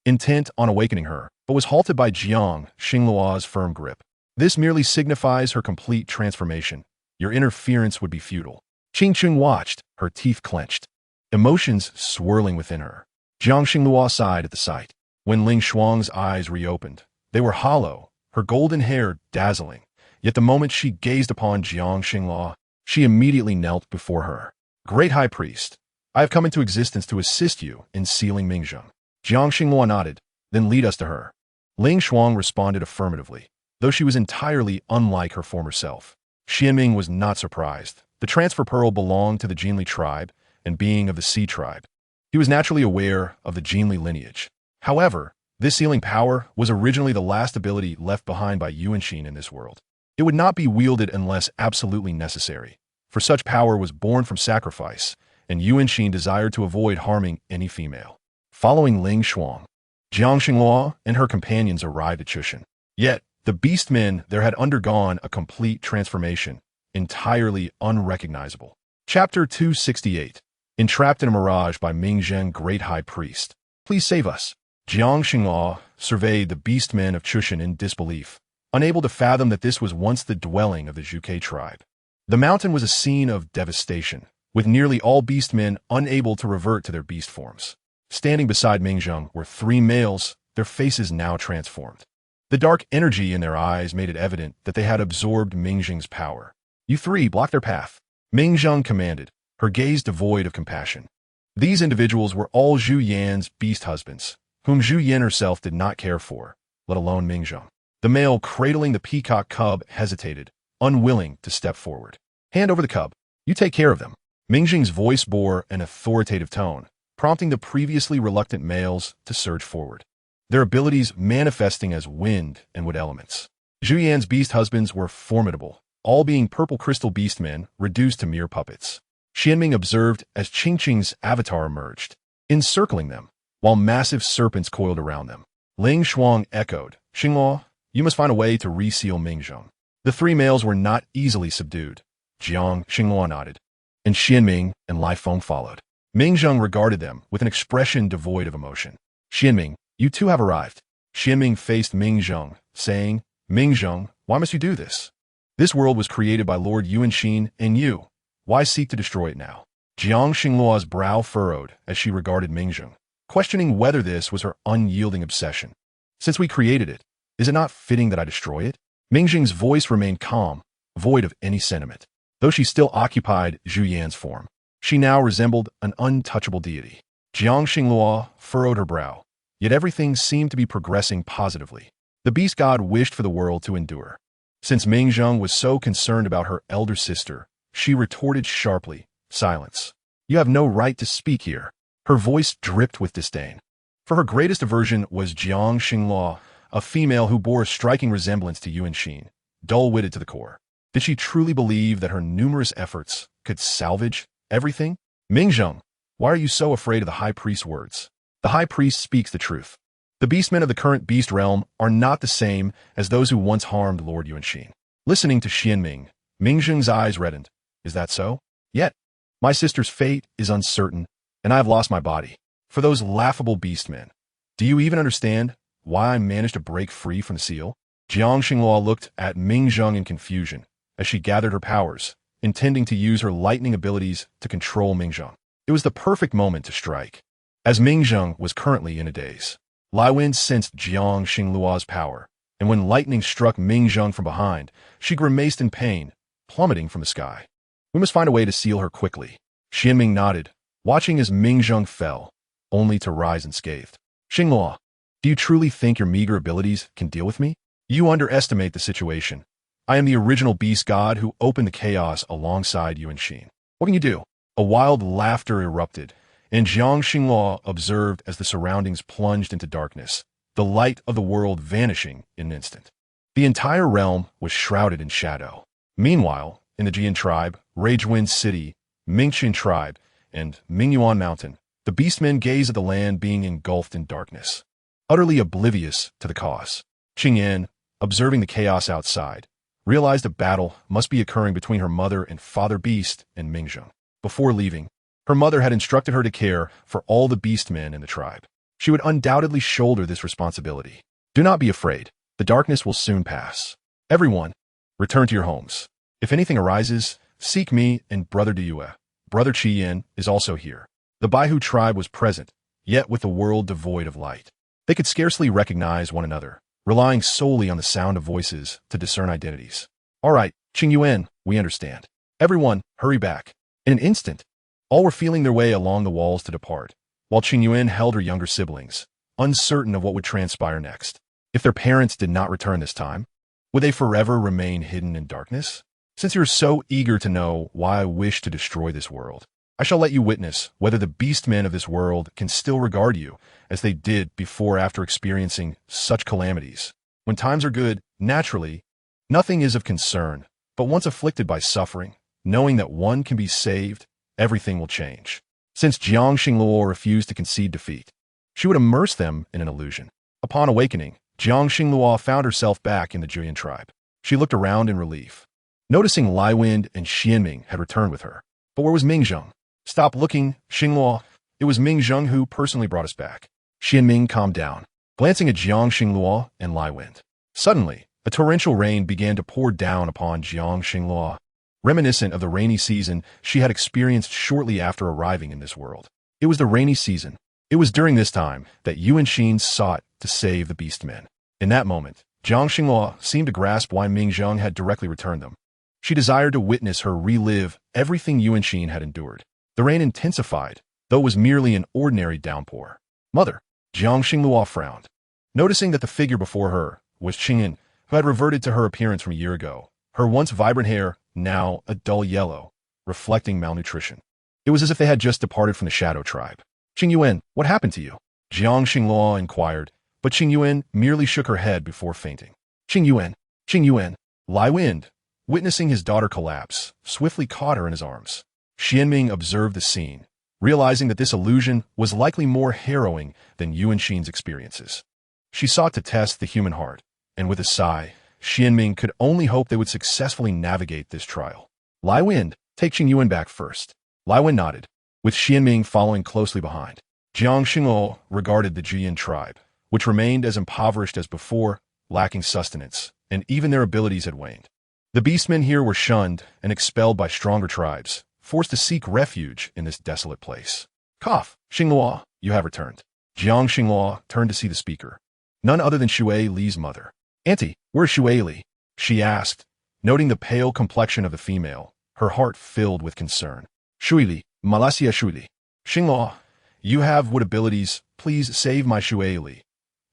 intent on awakening her, but was halted by Jiang Xingluo's firm grip. This merely signifies her complete transformation. Your interference would be futile. Qingqing watched, her teeth clenched, emotions swirling within her. Jiang Xingluo sighed at the sight. When Ling Shuang's eyes reopened, they were hollow, her golden hair dazzling. Yet the moment she gazed upon Jiang Xingluo, she immediately knelt before her. Great High Priest, I have come into existence to assist you in sealing Mingzheng. Jiang Xingluo nodded, then lead us to her. Ling Shuang responded affirmatively, though she was entirely unlike her former self. Xianming was not surprised. The transfer pearl belonged to the Jinli tribe, and being of the Sea tribe, he was naturally aware of the Jinli lineage. However, this sealing power was originally the last ability left behind by Yuanxin in this world. It would not be wielded unless absolutely necessary, for such power was born from sacrifice, and Yuanxin desired to avoid harming any female. Following Ling Shuang, Jiang Xingluo and her companions arrived at Chushan. Yet, the beastmen there had undergone a complete transformation, entirely unrecognizable. Chapter 268. Entrapped in a mirage by Mingzheng Great High Priest. Please save us. Jiang Xingluo surveyed the beastmen of Chushan in disbelief, unable to fathom that this was once the dwelling of the Zhuke tribe. The mountain was a scene of devastation, with nearly all beastmen unable to revert to their beast forms. Standing beside Mingzheng were 3 males, their faces now transformed. The dark energy in their eyes made it evident that they had absorbed Mingzheng's power. You 3 block their path, Mingzheng commanded, her gaze devoid of compassion. These individuals were all Zhu Yan's beast husbands, whom Zhu Yan herself did not care for, let alone Mingzheng. The male cradling the peacock cub hesitated, unwilling to step forward. Hand over the cub. You take care of them. Mingzheng's voice bore an authoritative tone, prompting the previously reluctant males to surge forward, their abilities manifesting as wind and wood elements. Zhu Yan's beast husbands were formidable, all being purple crystal beastmen reduced to mere puppets. Xianming observed as Qingqing's avatar emerged, encircling them, while massive serpents coiled around them. Ling Shuang echoed, Xingluo, you must find a way to reseal Mingzheng. The 3 males were not easily subdued. Jiang Xingluo nodded, and Xianming and Lai Feng followed. Mingzheng regarded them with an expression devoid of emotion. Xianming, you too have arrived. Xianming faced Ming Zheng, saying, Ming Zheng, why must you do this? This world was created by Lord Yuanxin and you. Why seek to destroy it now? Jiang Xingluo's brow furrowed as she regarded Ming Zheng, questioning whether this was her unyielding obsession. Since we created it, is it not fitting that I destroy it? Ming Zheng's voice remained calm, void of any sentiment. Though she still occupied Zhu Yan's form, she now resembled an untouchable deity. Jiang Xingluo furrowed her brow, yet everything seemed to be progressing positively. The beast god wished for the world to endure. Since Ming Zheng was so concerned about her elder sister, she retorted sharply, silence. You have no right to speak here. Her voice dripped with disdain. For her greatest aversion was Jiang Xingluo, a female who bore a striking resemblance to Yuanxin, dull-witted to the core. Did she truly believe that her numerous efforts could salvage everything? Ming Zheng, why are you so afraid of the High Priest's words? The High Priest speaks the truth. The beastmen of the current beast realm are not the same as those who once harmed Lord Yuanxin. Listening to Xianming, Ming Zheng's eyes reddened. Is that so? Yet, my sister's fate is uncertain, and I have lost my body. For those laughable beastmen, do you even understand why I managed to break free from the seal? Jiang Xingluo looked at Ming Zheng in confusion as she gathered her powers, intending to use her lightning abilities to control Ming Zheng. It was the perfect moment to strike. As Ming Zheng was currently in a daze, Lai Wen sensed Jiang Xingluo's power, and when lightning struck Ming Zheng from behind, she grimaced in pain, plummeting from the sky. We must find a way to seal her quickly. Xianming nodded, watching as Ming Zheng fell, only to rise unscathed. Xingluo, do you truly think your meager abilities can deal with me? You underestimate the situation. I am the original beast god who opened the chaos alongside Yuanxin. What can you do? A wild laughter erupted, and Jiang Xingluo observed as the surroundings plunged into darkness, the light of the world vanishing in an instant. The entire realm was shrouded in shadow. Meanwhile, in the Jian tribe, Ragewind City, Mingqian tribe, and Mingyuan Mountain, the beastmen gazed at the land being engulfed in darkness, utterly oblivious to the cause. Qingyan, observing the chaos outside, realized a battle must be occurring between her mother and father beast and Ming Zheng. Before leaving, her mother had instructed her to care for all the beastmen in the tribe. She would undoubtedly shoulder this responsibility. Do not be afraid. The darkness will soon pass. Everyone, return to your homes. If anything arises, seek me and Brother Diyue. Brother Qiyan is also here. The Baihu tribe was present, yet with the world devoid of light. They could scarcely recognize one another, relying solely on the sound of voices to discern identities. All right, Qingyuan, we understand. Everyone, hurry back. In an instant, all were feeling their way along the walls to depart, while Qingyuan held her younger siblings, uncertain of what would transpire next. If their parents did not return this time, would they forever remain hidden in darkness? Since you are so eager to know why I wish to destroy this world, I shall let you witness whether the beastmen of this world can still regard you as they did before after experiencing such calamities. When times are good, naturally, nothing is of concern, but once afflicted by suffering, knowing that one can be saved, everything will change. Since Jiang Xingluo refused to concede defeat, she would immerse them in an illusion. Upon awakening, Jiang Xingluo found herself back in the Juyan tribe. She looked around in relief, noticing Lai Wind and Xianming had returned with her. But where was Ming Zheng? Stop looking, Xingluo. It was Ming Zheng who personally brought us back. Xianming calmed down, glancing at Jiang Xingluo and Lai Wind. Suddenly, a torrential rain began to pour down upon Jiang Xingluo, reminiscent of the rainy season she had experienced shortly after arriving in this world. It was the rainy season. It was during this time that Yuanxin sought to save the beastmen. In that moment, Jiang Xingluo seemed to grasp why Ming Zheng had directly returned them. She desired to witness her relive everything Yuanxin had endured. The rain intensified, though it was merely an ordinary downpour. Mother, Jiang Xingluo frowned, noticing that the figure before her was Qingyan, who had reverted to her appearance from a year ago, her once vibrant hair now a dull yellow, reflecting malnutrition. It was as if they had just departed from the Shadow tribe. Qingyuan, what happened to you? Jiang Xingluo inquired, but Qingyuan merely shook her head before fainting. Qingyuan, Lai Wind, witnessing his daughter collapse, swiftly caught her in his arms. Xianming observed the scene, realizing that this illusion was likely more harrowing than Yuanxin's experiences. She sought to test the human heart, and with a sigh, Xianming could only hope they would successfully navigate this trial. Lai Wind, take Qingyuan back first. Lai Wind nodded, with Xianming following closely behind. Jiang Xingluo regarded the Jiyan tribe, which remained as impoverished as before, lacking sustenance, and even their abilities had waned. The beastmen here were shunned and expelled by stronger tribes, forced to seek refuge in this desolate place. Cough, Xingluo, you have returned. Jiang Xingluo turned to see the speaker. None other than Xue Li's mother. Auntie, where's Xue Li? She asked, noting the pale complexion of the female, her heart filled with concern. Xue Li, Malasia Xue Li. Xingluo, you have what abilities? Please save my Xue Li.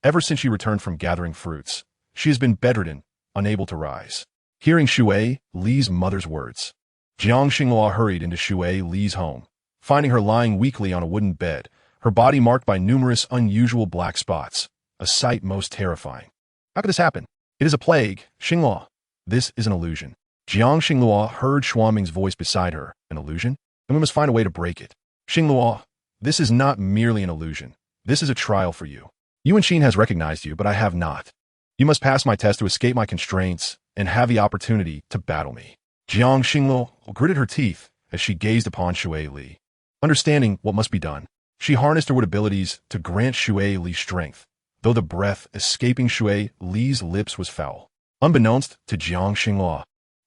Ever since she returned from gathering fruits, she has been bedridden, unable to rise. Hearing Xue Li's mother's words, Jiang Xingluo hurried into Xue Li's home, finding her lying weakly on a wooden bed, her body marked by numerous unusual black spots, a sight most terrifying. How could this happen? It is a plague, Xingluo. This is an illusion. Jiang Xingluo heard Xuanming's voice beside her. An illusion? And we must find a way to break it. Xingluo, this is not merely an illusion. This is a trial for you. Yuan Xin has recognized you, but I have not. You must pass my test to escape my constraints and have the opportunity to battle me. Jiang Xingluo gritted her teeth as she gazed upon Xue Li. Understanding what must be done, she harnessed her wit abilities to grant Xue Li strength, though the breath escaping Xue Li's lips was foul. Unbeknownst to Jiang Xingluo,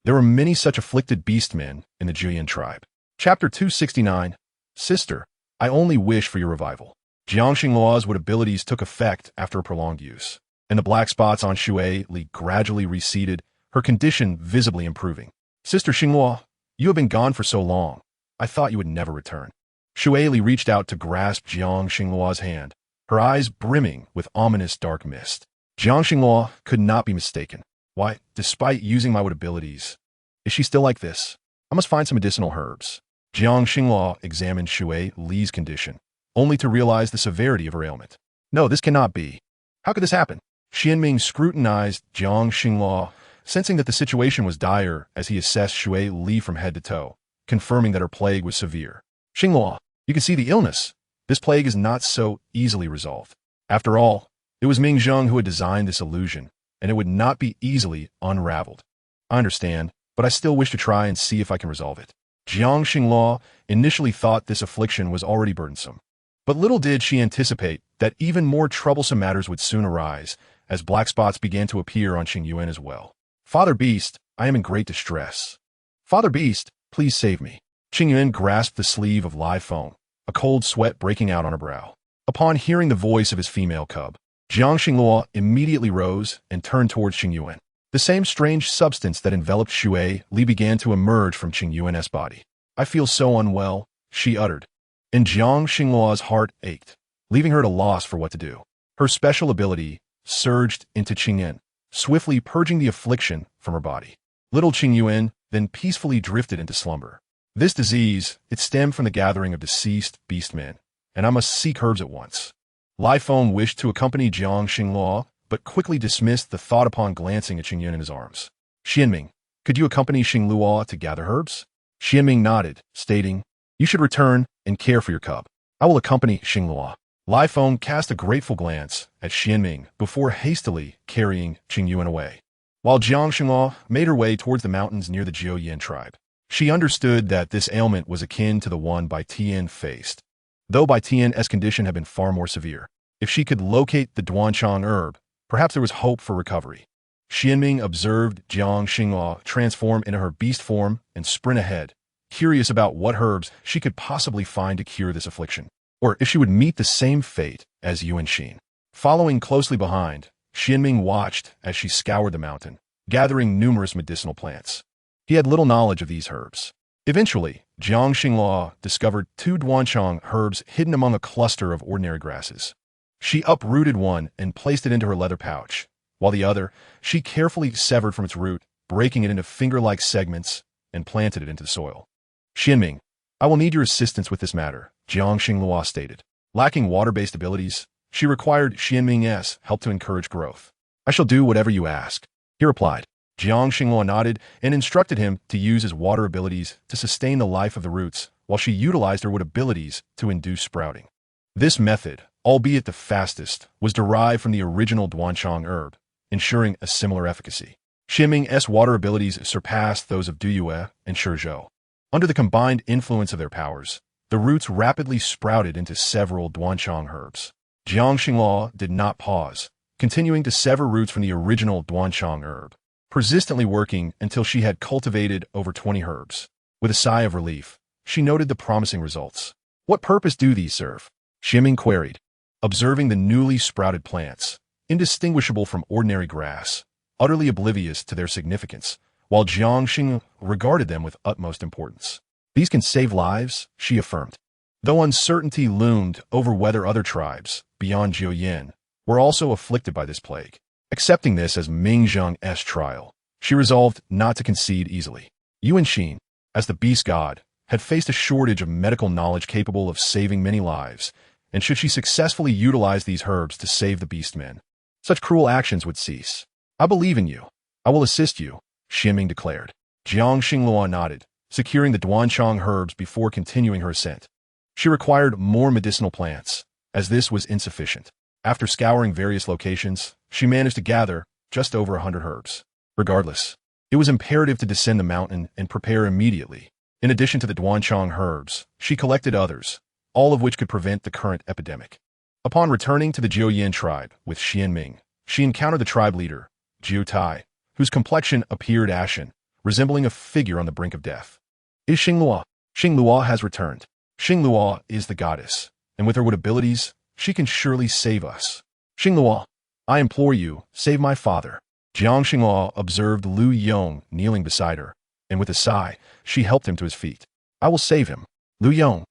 there were many such afflicted beastmen in the Jiyan tribe. Chapter 269, Sister, I only wish for your revival. Jiang Xingluo's wit abilities took effect after a prolonged use, and the black spots on Xue Li gradually receded, her condition visibly improving. Sister Xingluo, you have been gone for so long. I thought you would never return. Xue Li reached out to grasp Jiang Xingluo's hand, her eyes brimming with ominous dark mist. Jiang Xingluo could not be mistaken. Why, despite using my wit abilities, is she still like this? I must find some medicinal herbs. Jiang Xingluo examined Xue Li's condition, only to realize the severity of her ailment. No, this cannot be. How could this happen? Xianming scrutinized Jiang Xingluo, sensing that the situation was dire as he assessed Xue Li from head to toe, confirming that her plague was severe. Xingluo, you can see the illness. This plague is not so easily resolved. After all, it was Ming Zheng who had designed this illusion, and it would not be easily unraveled. I understand, but I still wish to try and see if I can resolve it. Jiang Xingluo initially thought this affliction was already burdensome. But little did she anticipate that even more troublesome matters would soon arise, as black spots began to appear on Xingyuan as well. Father Beast, I am in great distress. Father Beast, please save me. Xingyuan grasped the sleeve of live foam, a cold sweat breaking out on her brow. Upon hearing the voice of his female cub, Jiang Xingluo immediately rose and turned towards Xingyuan. The same strange substance that enveloped Xue Li began to emerge from Xingyuan's body. I feel so unwell, she uttered, and Jiang Xingluo's heart ached, leaving her at a loss for what to do. Her special ability surged into Qingyuan, swiftly purging the affliction from her body. Little Qingyuan then peacefully drifted into slumber. This disease, it stemmed from the gathering of deceased beastmen, and I must seek herbs at once. Lai Feng wished to accompany Jiang Xingluo, but quickly dismissed the thought upon glancing at Xingyuan in his arms. Xianming, could you accompany Xingluo to gather herbs? Xianming nodded, stating, you should return and care for your cub. I will accompany Xingluo. Lai Feng cast a grateful glance at Xianming before hastily carrying Xingyuan away, while Jiang Xingluo made her way towards the mountains near the Jiuyan tribe. She understood that this ailment was akin to the one Bai Tian faced, though Bai Tian's condition had been far more severe. If she could locate the Duanchang herb, perhaps there was hope for recovery. Xianming observed Jiang Xingluo transform into her beast form and sprint ahead, curious about what herbs she could possibly find to cure this affliction, or if she would meet the same fate as Yuan Xin. Following closely behind, Xianming watched as she scoured the mountain, gathering numerous medicinal plants. He had little knowledge of these herbs. Eventually, Jiang Xingluo discovered 2 Duanchang herbs hidden among a cluster of ordinary grasses. She uprooted one and placed it into her leather pouch, while the other she carefully severed from its root, breaking it into finger-like segments, and planted it into the soil. Xianming, I will need your assistance with this matter, Jiang Xingluo stated. Lacking water-based abilities, she required Xianming's help to encourage growth. I shall do whatever you ask, he replied. Jiang Xingluo nodded and instructed him to use his water abilities to sustain the life of the roots, while she utilized her wood abilities to induce sprouting. This method, albeit the fastest, was derived from the original Duanchang herb, ensuring a similar efficacy. Xianming's water abilities surpassed those of Duyue and Shizhou. Under the combined influence of their powers, The roots rapidly sprouted into several Duanchang herbs. Jiang Xinghua did not pause, continuing to sever roots from the original Duanchang herb, persistently working until she had cultivated over 20 herbs. With a sigh of relief, she noted the promising results. What purpose do these serve? Xiaming queried, observing the newly sprouted plants, indistinguishable from ordinary grass, utterly oblivious to their significance, while Jiang Xing regarded them with utmost importance. These can save lives, she affirmed. Though uncertainty loomed over whether other tribes, beyond Jiuyin, were also afflicted by this plague. Accepting this as Ming Zheng's trial, she resolved not to concede easily. Yuan Xin, as the beast god, had faced a shortage of medical knowledge capable of saving many lives, and should she successfully utilize these herbs to save the beastmen, such cruel actions would cease. I believe in you. I will assist you, Xiaming declared. Jiang Xinghua nodded, securing the Duanchang herbs before continuing her ascent. She required more medicinal plants, as this was insufficient. After scouring various locations, she managed to gather just over 100 herbs. Regardless, it was imperative to descend the mountain and prepare immediately. In addition to the Duanchang herbs, she collected others, all of which could prevent the current epidemic. Upon returning to the Jiuyin tribe with Xianming, she encountered the tribe leader, Jiu Tai, whose complexion appeared ashen, resembling a figure on the brink of death. Is Xinghua? Xinghua has returned. Xinghua is the goddess, and with her abilities, she can surely save us. Xinghua, I implore you, save my father. Jiang Xinghua observed Lu Yong kneeling beside her, and with a sigh, she helped him to his feet. I will save him. Lu Yong,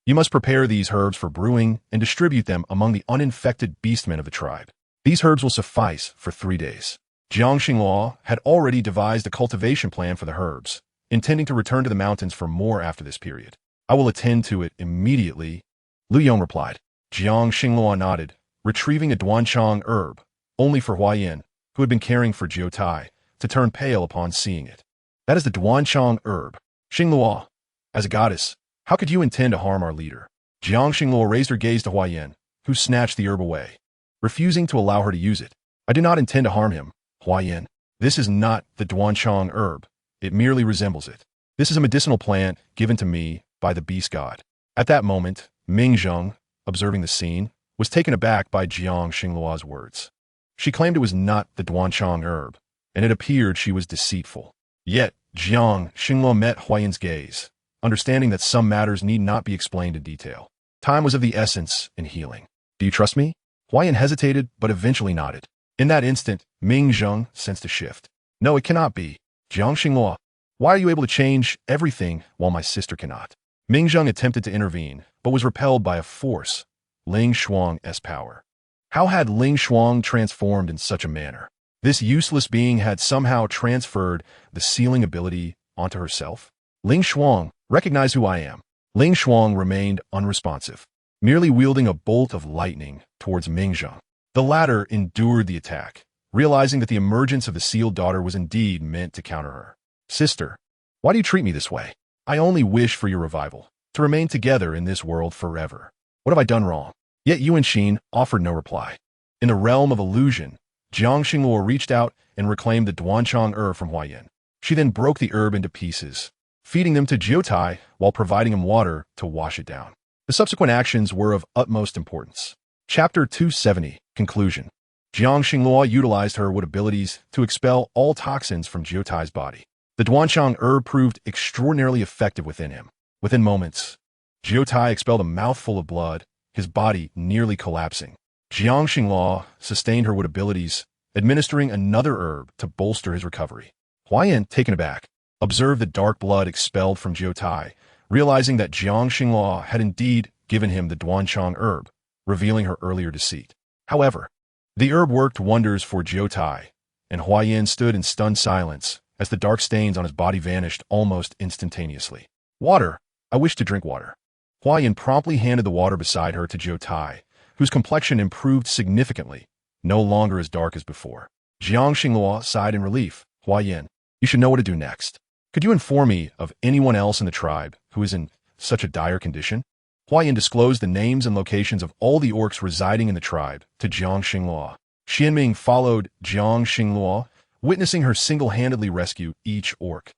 you must prepare these herbs for brewing and distribute them among the uninfected beastmen of the tribe. These herbs will suffice for 3 days. Jiang Xinghua had already devised a cultivation plan for the herbs, intending to return to the mountains for more after this period. I will attend to it immediately, Lu Yong replied. Jiang Xinghua nodded, retrieving a Duanchang herb, only for Huayan, who had been caring for Jiu Tai, to turn pale upon seeing it. That is the Duanchang herb. Xinghua, as a goddess, how could you intend to harm our leader? Jiang Xinghua raised her gaze to Huayan, who snatched the herb away, refusing to allow her to use it. I do not intend to harm him, Huayan. This is not the Duanchang herb. It merely resembles it. This is a medicinal plant given to me by the beast god. At that moment, Ming Zheng, observing the scene, was taken aback by Jiang Xinghua's words. She claimed it was not the Duanchang herb, and it appeared she was deceitful. Yet, Jiang Xinghua met Huayan's gaze, understanding that some matters need not be explained in detail. Time was of the essence in healing. Do you trust me? Huayan hesitated, but eventually nodded. In that instant, Ming Zheng sensed a shift. No, it cannot be. Jiang Xinghua, why are you able to change everything while my sister cannot? Ming Zheng attempted to intervene, but was repelled by a force, Ling Shuang's power. How had Ling Shuang transformed in such a manner? This useless being had somehow transferred the sealing ability onto herself? Ling Shuang, recognize who I am. Ling Shuang remained unresponsive, merely wielding a bolt of lightning towards Ming Zheng. The latter endured the attack, realizing that the emergence of the sealed daughter was indeed meant to counter her. Sister, why do you treat me this way? I only wish for your revival, to remain together in this world forever. What have I done wrong? Yet Yuan Xin offered no reply. In the realm of illusion, Jiang Xinghua reached out and reclaimed the Duanchang herb from Huayan. She then broke the herb into pieces, feeding them to Jiu Tai while providing him water to wash it down. The subsequent actions were of utmost importance. Chapter 270, Conclusion. Jiang Xinghua utilized her abilities to expel all toxins from Jiu Tai's body. The Duanchang herb proved extraordinarily effective within him. Within moments, Jiu Tai expelled a mouthful of blood, his body nearly collapsing. Jiang Xinghua sustained her abilities, administering another herb to bolster his recovery. Huayan, taken aback, observed the dark blood expelled from Jiu Tai, realizing that Jiang Xinghua had indeed given him the Duanchang herb, revealing her earlier deceit. However, the herb worked wonders for Jiu Tai, and Huayan stood in stunned silence as the dark stains on his body vanished almost instantaneously. Water. I wish to drink water. Huayan promptly handed the water beside her to Jiu Tai, whose complexion improved significantly, no longer as dark as before. Jiang Xinghua sighed in relief. Huayan, you should know what to do next. Could you inform me of anyone else in the tribe who is in such a dire condition? Huayan disclosed the names and locations of all the orcs residing in the tribe to Jiang Xinghua. Xianming followed Jiang Xinghua, witnessing her single-handedly rescue each orc,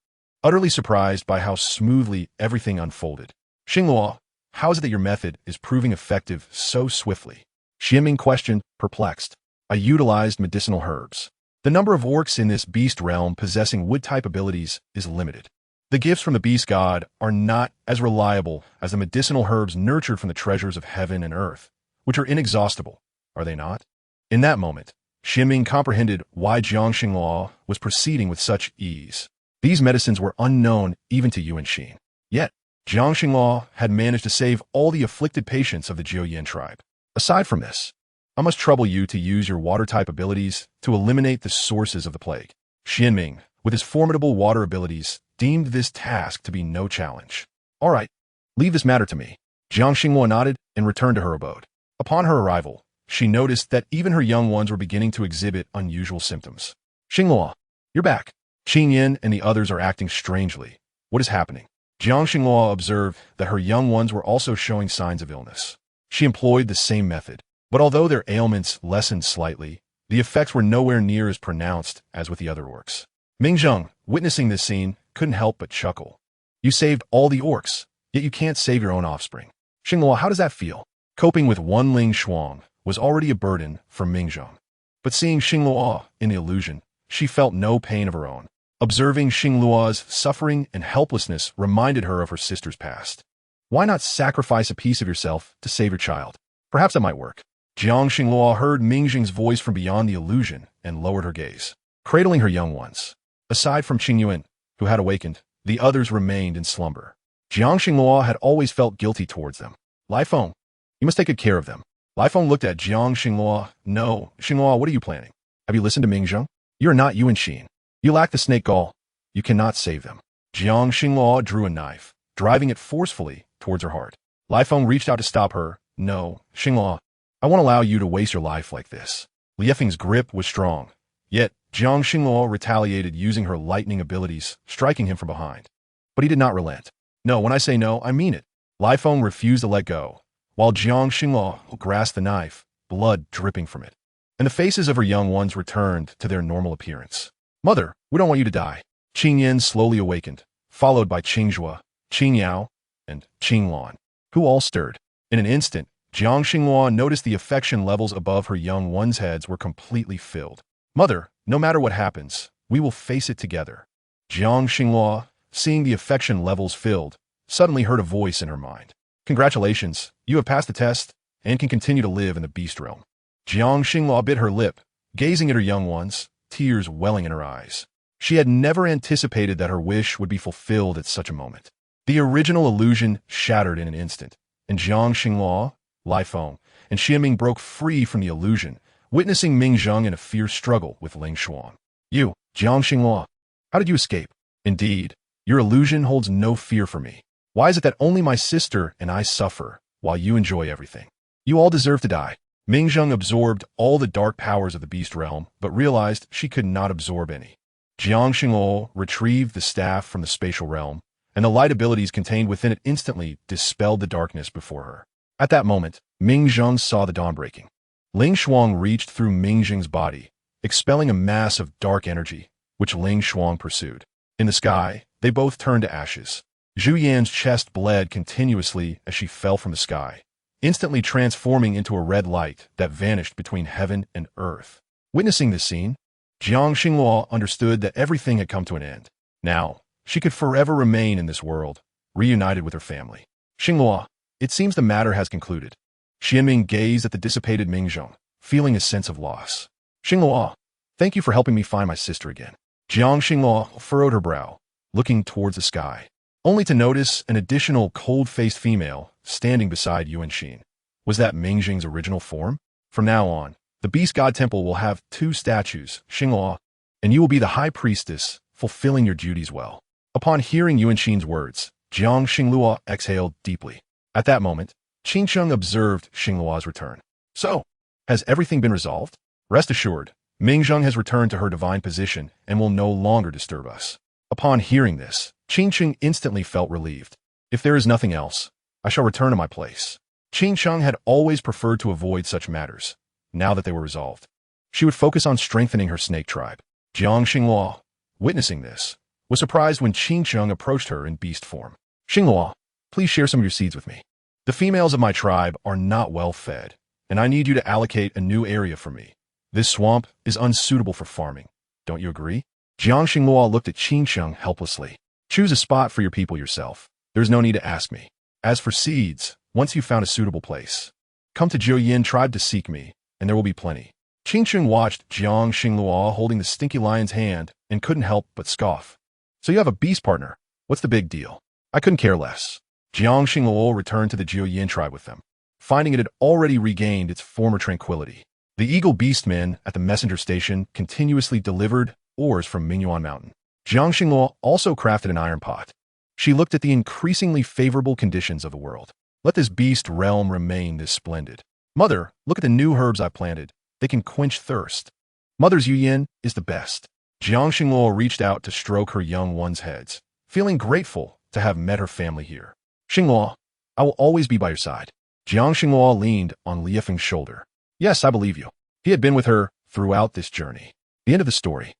utterly surprised by how smoothly everything unfolded. Xinghua, How is it that your method is proving effective so swiftly? Xianming questioned, perplexed. I utilized medicinal herbs. The number of orcs in this beast realm possessing wood-type abilities is limited. The gifts from the beast god are not as reliable as the medicinal herbs nurtured from the treasures of heaven and earth, which are inexhaustible, are they not? In that moment, Xianming comprehended why Jiang Xinghua was proceeding with such ease. These medicines were unknown even to Yuan Xin. Yet, Jiang Xinghua had managed to save all the afflicted patients of the Jiuyan tribe. Aside from this, I must trouble you to use your water-type abilities to eliminate the sources of the plague. Xianming, with his formidable water abilities, deemed this task to be no challenge. All right, leave this matter to me. Jiang Xinghua nodded and returned to her abode. Upon her arrival, she noticed that even her young ones were beginning to exhibit unusual symptoms. Xinghua, you're back. Qing Yin and the others are acting strangely. What is happening? Jiang Xinghua observed that her young ones were also showing signs of illness. She employed the same method, but although their ailments lessened slightly, the effects were nowhere near as pronounced as with the other orcs. Mingzheng, witnessing this scene, couldn't help but chuckle. You saved all the orcs, yet you can't save your own offspring. Xinghua, how does that feel? Coping with one Ling Shuang was already a burden for Mingzheng. But seeing Xinghua in the illusion, she felt no pain of her own. Observing Xinglua's suffering and helplessness reminded her of her sister's past. Why not sacrifice a piece of yourself to save your child? Perhaps that might work. Jiang Xinglua heard Mingzheng's voice from beyond the illusion and lowered her gaze, cradling her young ones. Aside from Qingyuan, who had awakened, the others remained in slumber. Jiang Xinglua had always felt guilty towards them. Lifeng, you must take good care of them. Lifeng looked at Jiang Xinglua. No, Xinglua, what are you planning? Have you listened to Mingzheng? You are not Yuan Xin. You lack the snake gall. You cannot save them. Jiang Xinglua drew a knife, driving it forcefully towards her heart. Lifeng reached out to stop her. No, Xinglua, I won't allow you to waste your life like this. Liefeng's grip was strong, yet Jiang Xinglua retaliated using her lightning abilities, striking him from behind. But he did not relent. No, when I say no, I mean it. Lifeng refused to let go, while Jiang Xinglua grasped the knife, blood dripping from it. And the faces of her young ones returned to their normal appearance. Mother, we don't want you to die. Qing Yin slowly awakened, followed by Qing Zhua, Qing Yao, and Qing Lan, who all stirred. In an instant, Jiang Xinglua noticed the affection levels above her young ones' heads were completely filled. Mother, no matter what happens, we will face it together. Jiang Xinglua, seeing the affection levels filled, suddenly heard a voice in her mind. Congratulations, you have passed the test and can continue to live in the beast realm. Jiang Xinglua bit her lip, gazing at her young ones, tears welling in her eyes. She had never anticipated that her wish would be fulfilled at such a moment. The original illusion shattered in an instant, and Jiang Xinglua, Lifeng, and Xianming broke free from the illusion, witnessing Mingzheng in a fierce struggle with Ling Xuan. You, Jiang Xinglua, how did you escape? Indeed, your illusion holds no fear for me. Why is it that only my sister and I suffer, while you enjoy everything? You all deserve to die. Mingzheng absorbed all the dark powers of the beast realm, but realized she could not absorb any. Jiang Xinglua retrieved the staff from the spatial realm, and the light abilities contained within it instantly dispelled the darkness before her. At that moment, Mingzheng saw the dawn breaking. Ling Shuang reached through Mingzheng's body, expelling a mass of dark energy, which Ling Shuang pursued. In the sky, they both turned to ashes. Zhu Yan's chest bled continuously as she fell from the sky, instantly transforming into a red light that vanished between heaven and earth. Witnessing this scene, Jiang Xinglua understood that everything had come to an end. Now, she could forever remain in this world, reunited with her family. Xinglua, it seems the matter has concluded. Xianming gazed at the dissipated Mingzheng, feeling a sense of loss. Xinglua, thank you for helping me find my sister again. Jiang Xinglua furrowed her brow, looking towards the sky, only to notice an additional cold-faced female standing beside Yuan Xin. Was that Mingzheng's original form? From now on, the Beast God Temple will have 2 statues, Xinglua, and you will be the High Priestess, fulfilling your duties well. Upon hearing Yuan Xin's words, Jiang Xinglua exhaled deeply. At that moment, Qingsheng observed Xinglua's return. So, has everything been resolved? Rest assured, Mingzheng has returned to her divine position and will no longer disturb us. Upon hearing this, Qingsheng instantly felt relieved. If there is nothing else, I shall return to my place. Qingsheng had always preferred to avoid such matters. Now that they were resolved, she would focus on strengthening her snake tribe. Jiang Xinglua, witnessing this, was surprised when Qingsheng approached her in beast form. Xinglua, please share some of your seeds with me. The females of my tribe are not well fed, and I need you to allocate a new area for me. This swamp is unsuitable for farming. Don't you agree? Jiang Xinghua looked at Qin Sheng helplessly. Choose a spot for your people yourself. There's no need to ask me. As for seeds, once you've found a suitable place, come to Jiuyin tribe to seek me, and there will be plenty. Qin Sheng watched Jiang Xinghua holding the stinky lion's hand and couldn't help but scoff. So you have a beast partner. What's the big deal? I couldn't care less. Jiang Xinghua returned to the Jiuyin tribe with them, finding it had already regained its former tranquility. The Eagle Beastmen at the messenger station continuously delivered ores from Mingyuan Mountain. Jiang Xinghua also crafted an iron pot. She looked at the increasingly favorable conditions of the world. Let this beast realm remain this splendid. Mother, look at the new herbs I've planted. They can quench thirst. Mother's Yuyin is the best. Jiang Xinghua reached out to stroke her young ones' heads, feeling grateful to have met her family here. Xinghua, I will always be by your side. Jiang Xinghua leaned on Liu Feng's shoulder. Yes, I believe you. He had been with her throughout this journey. The end of the story.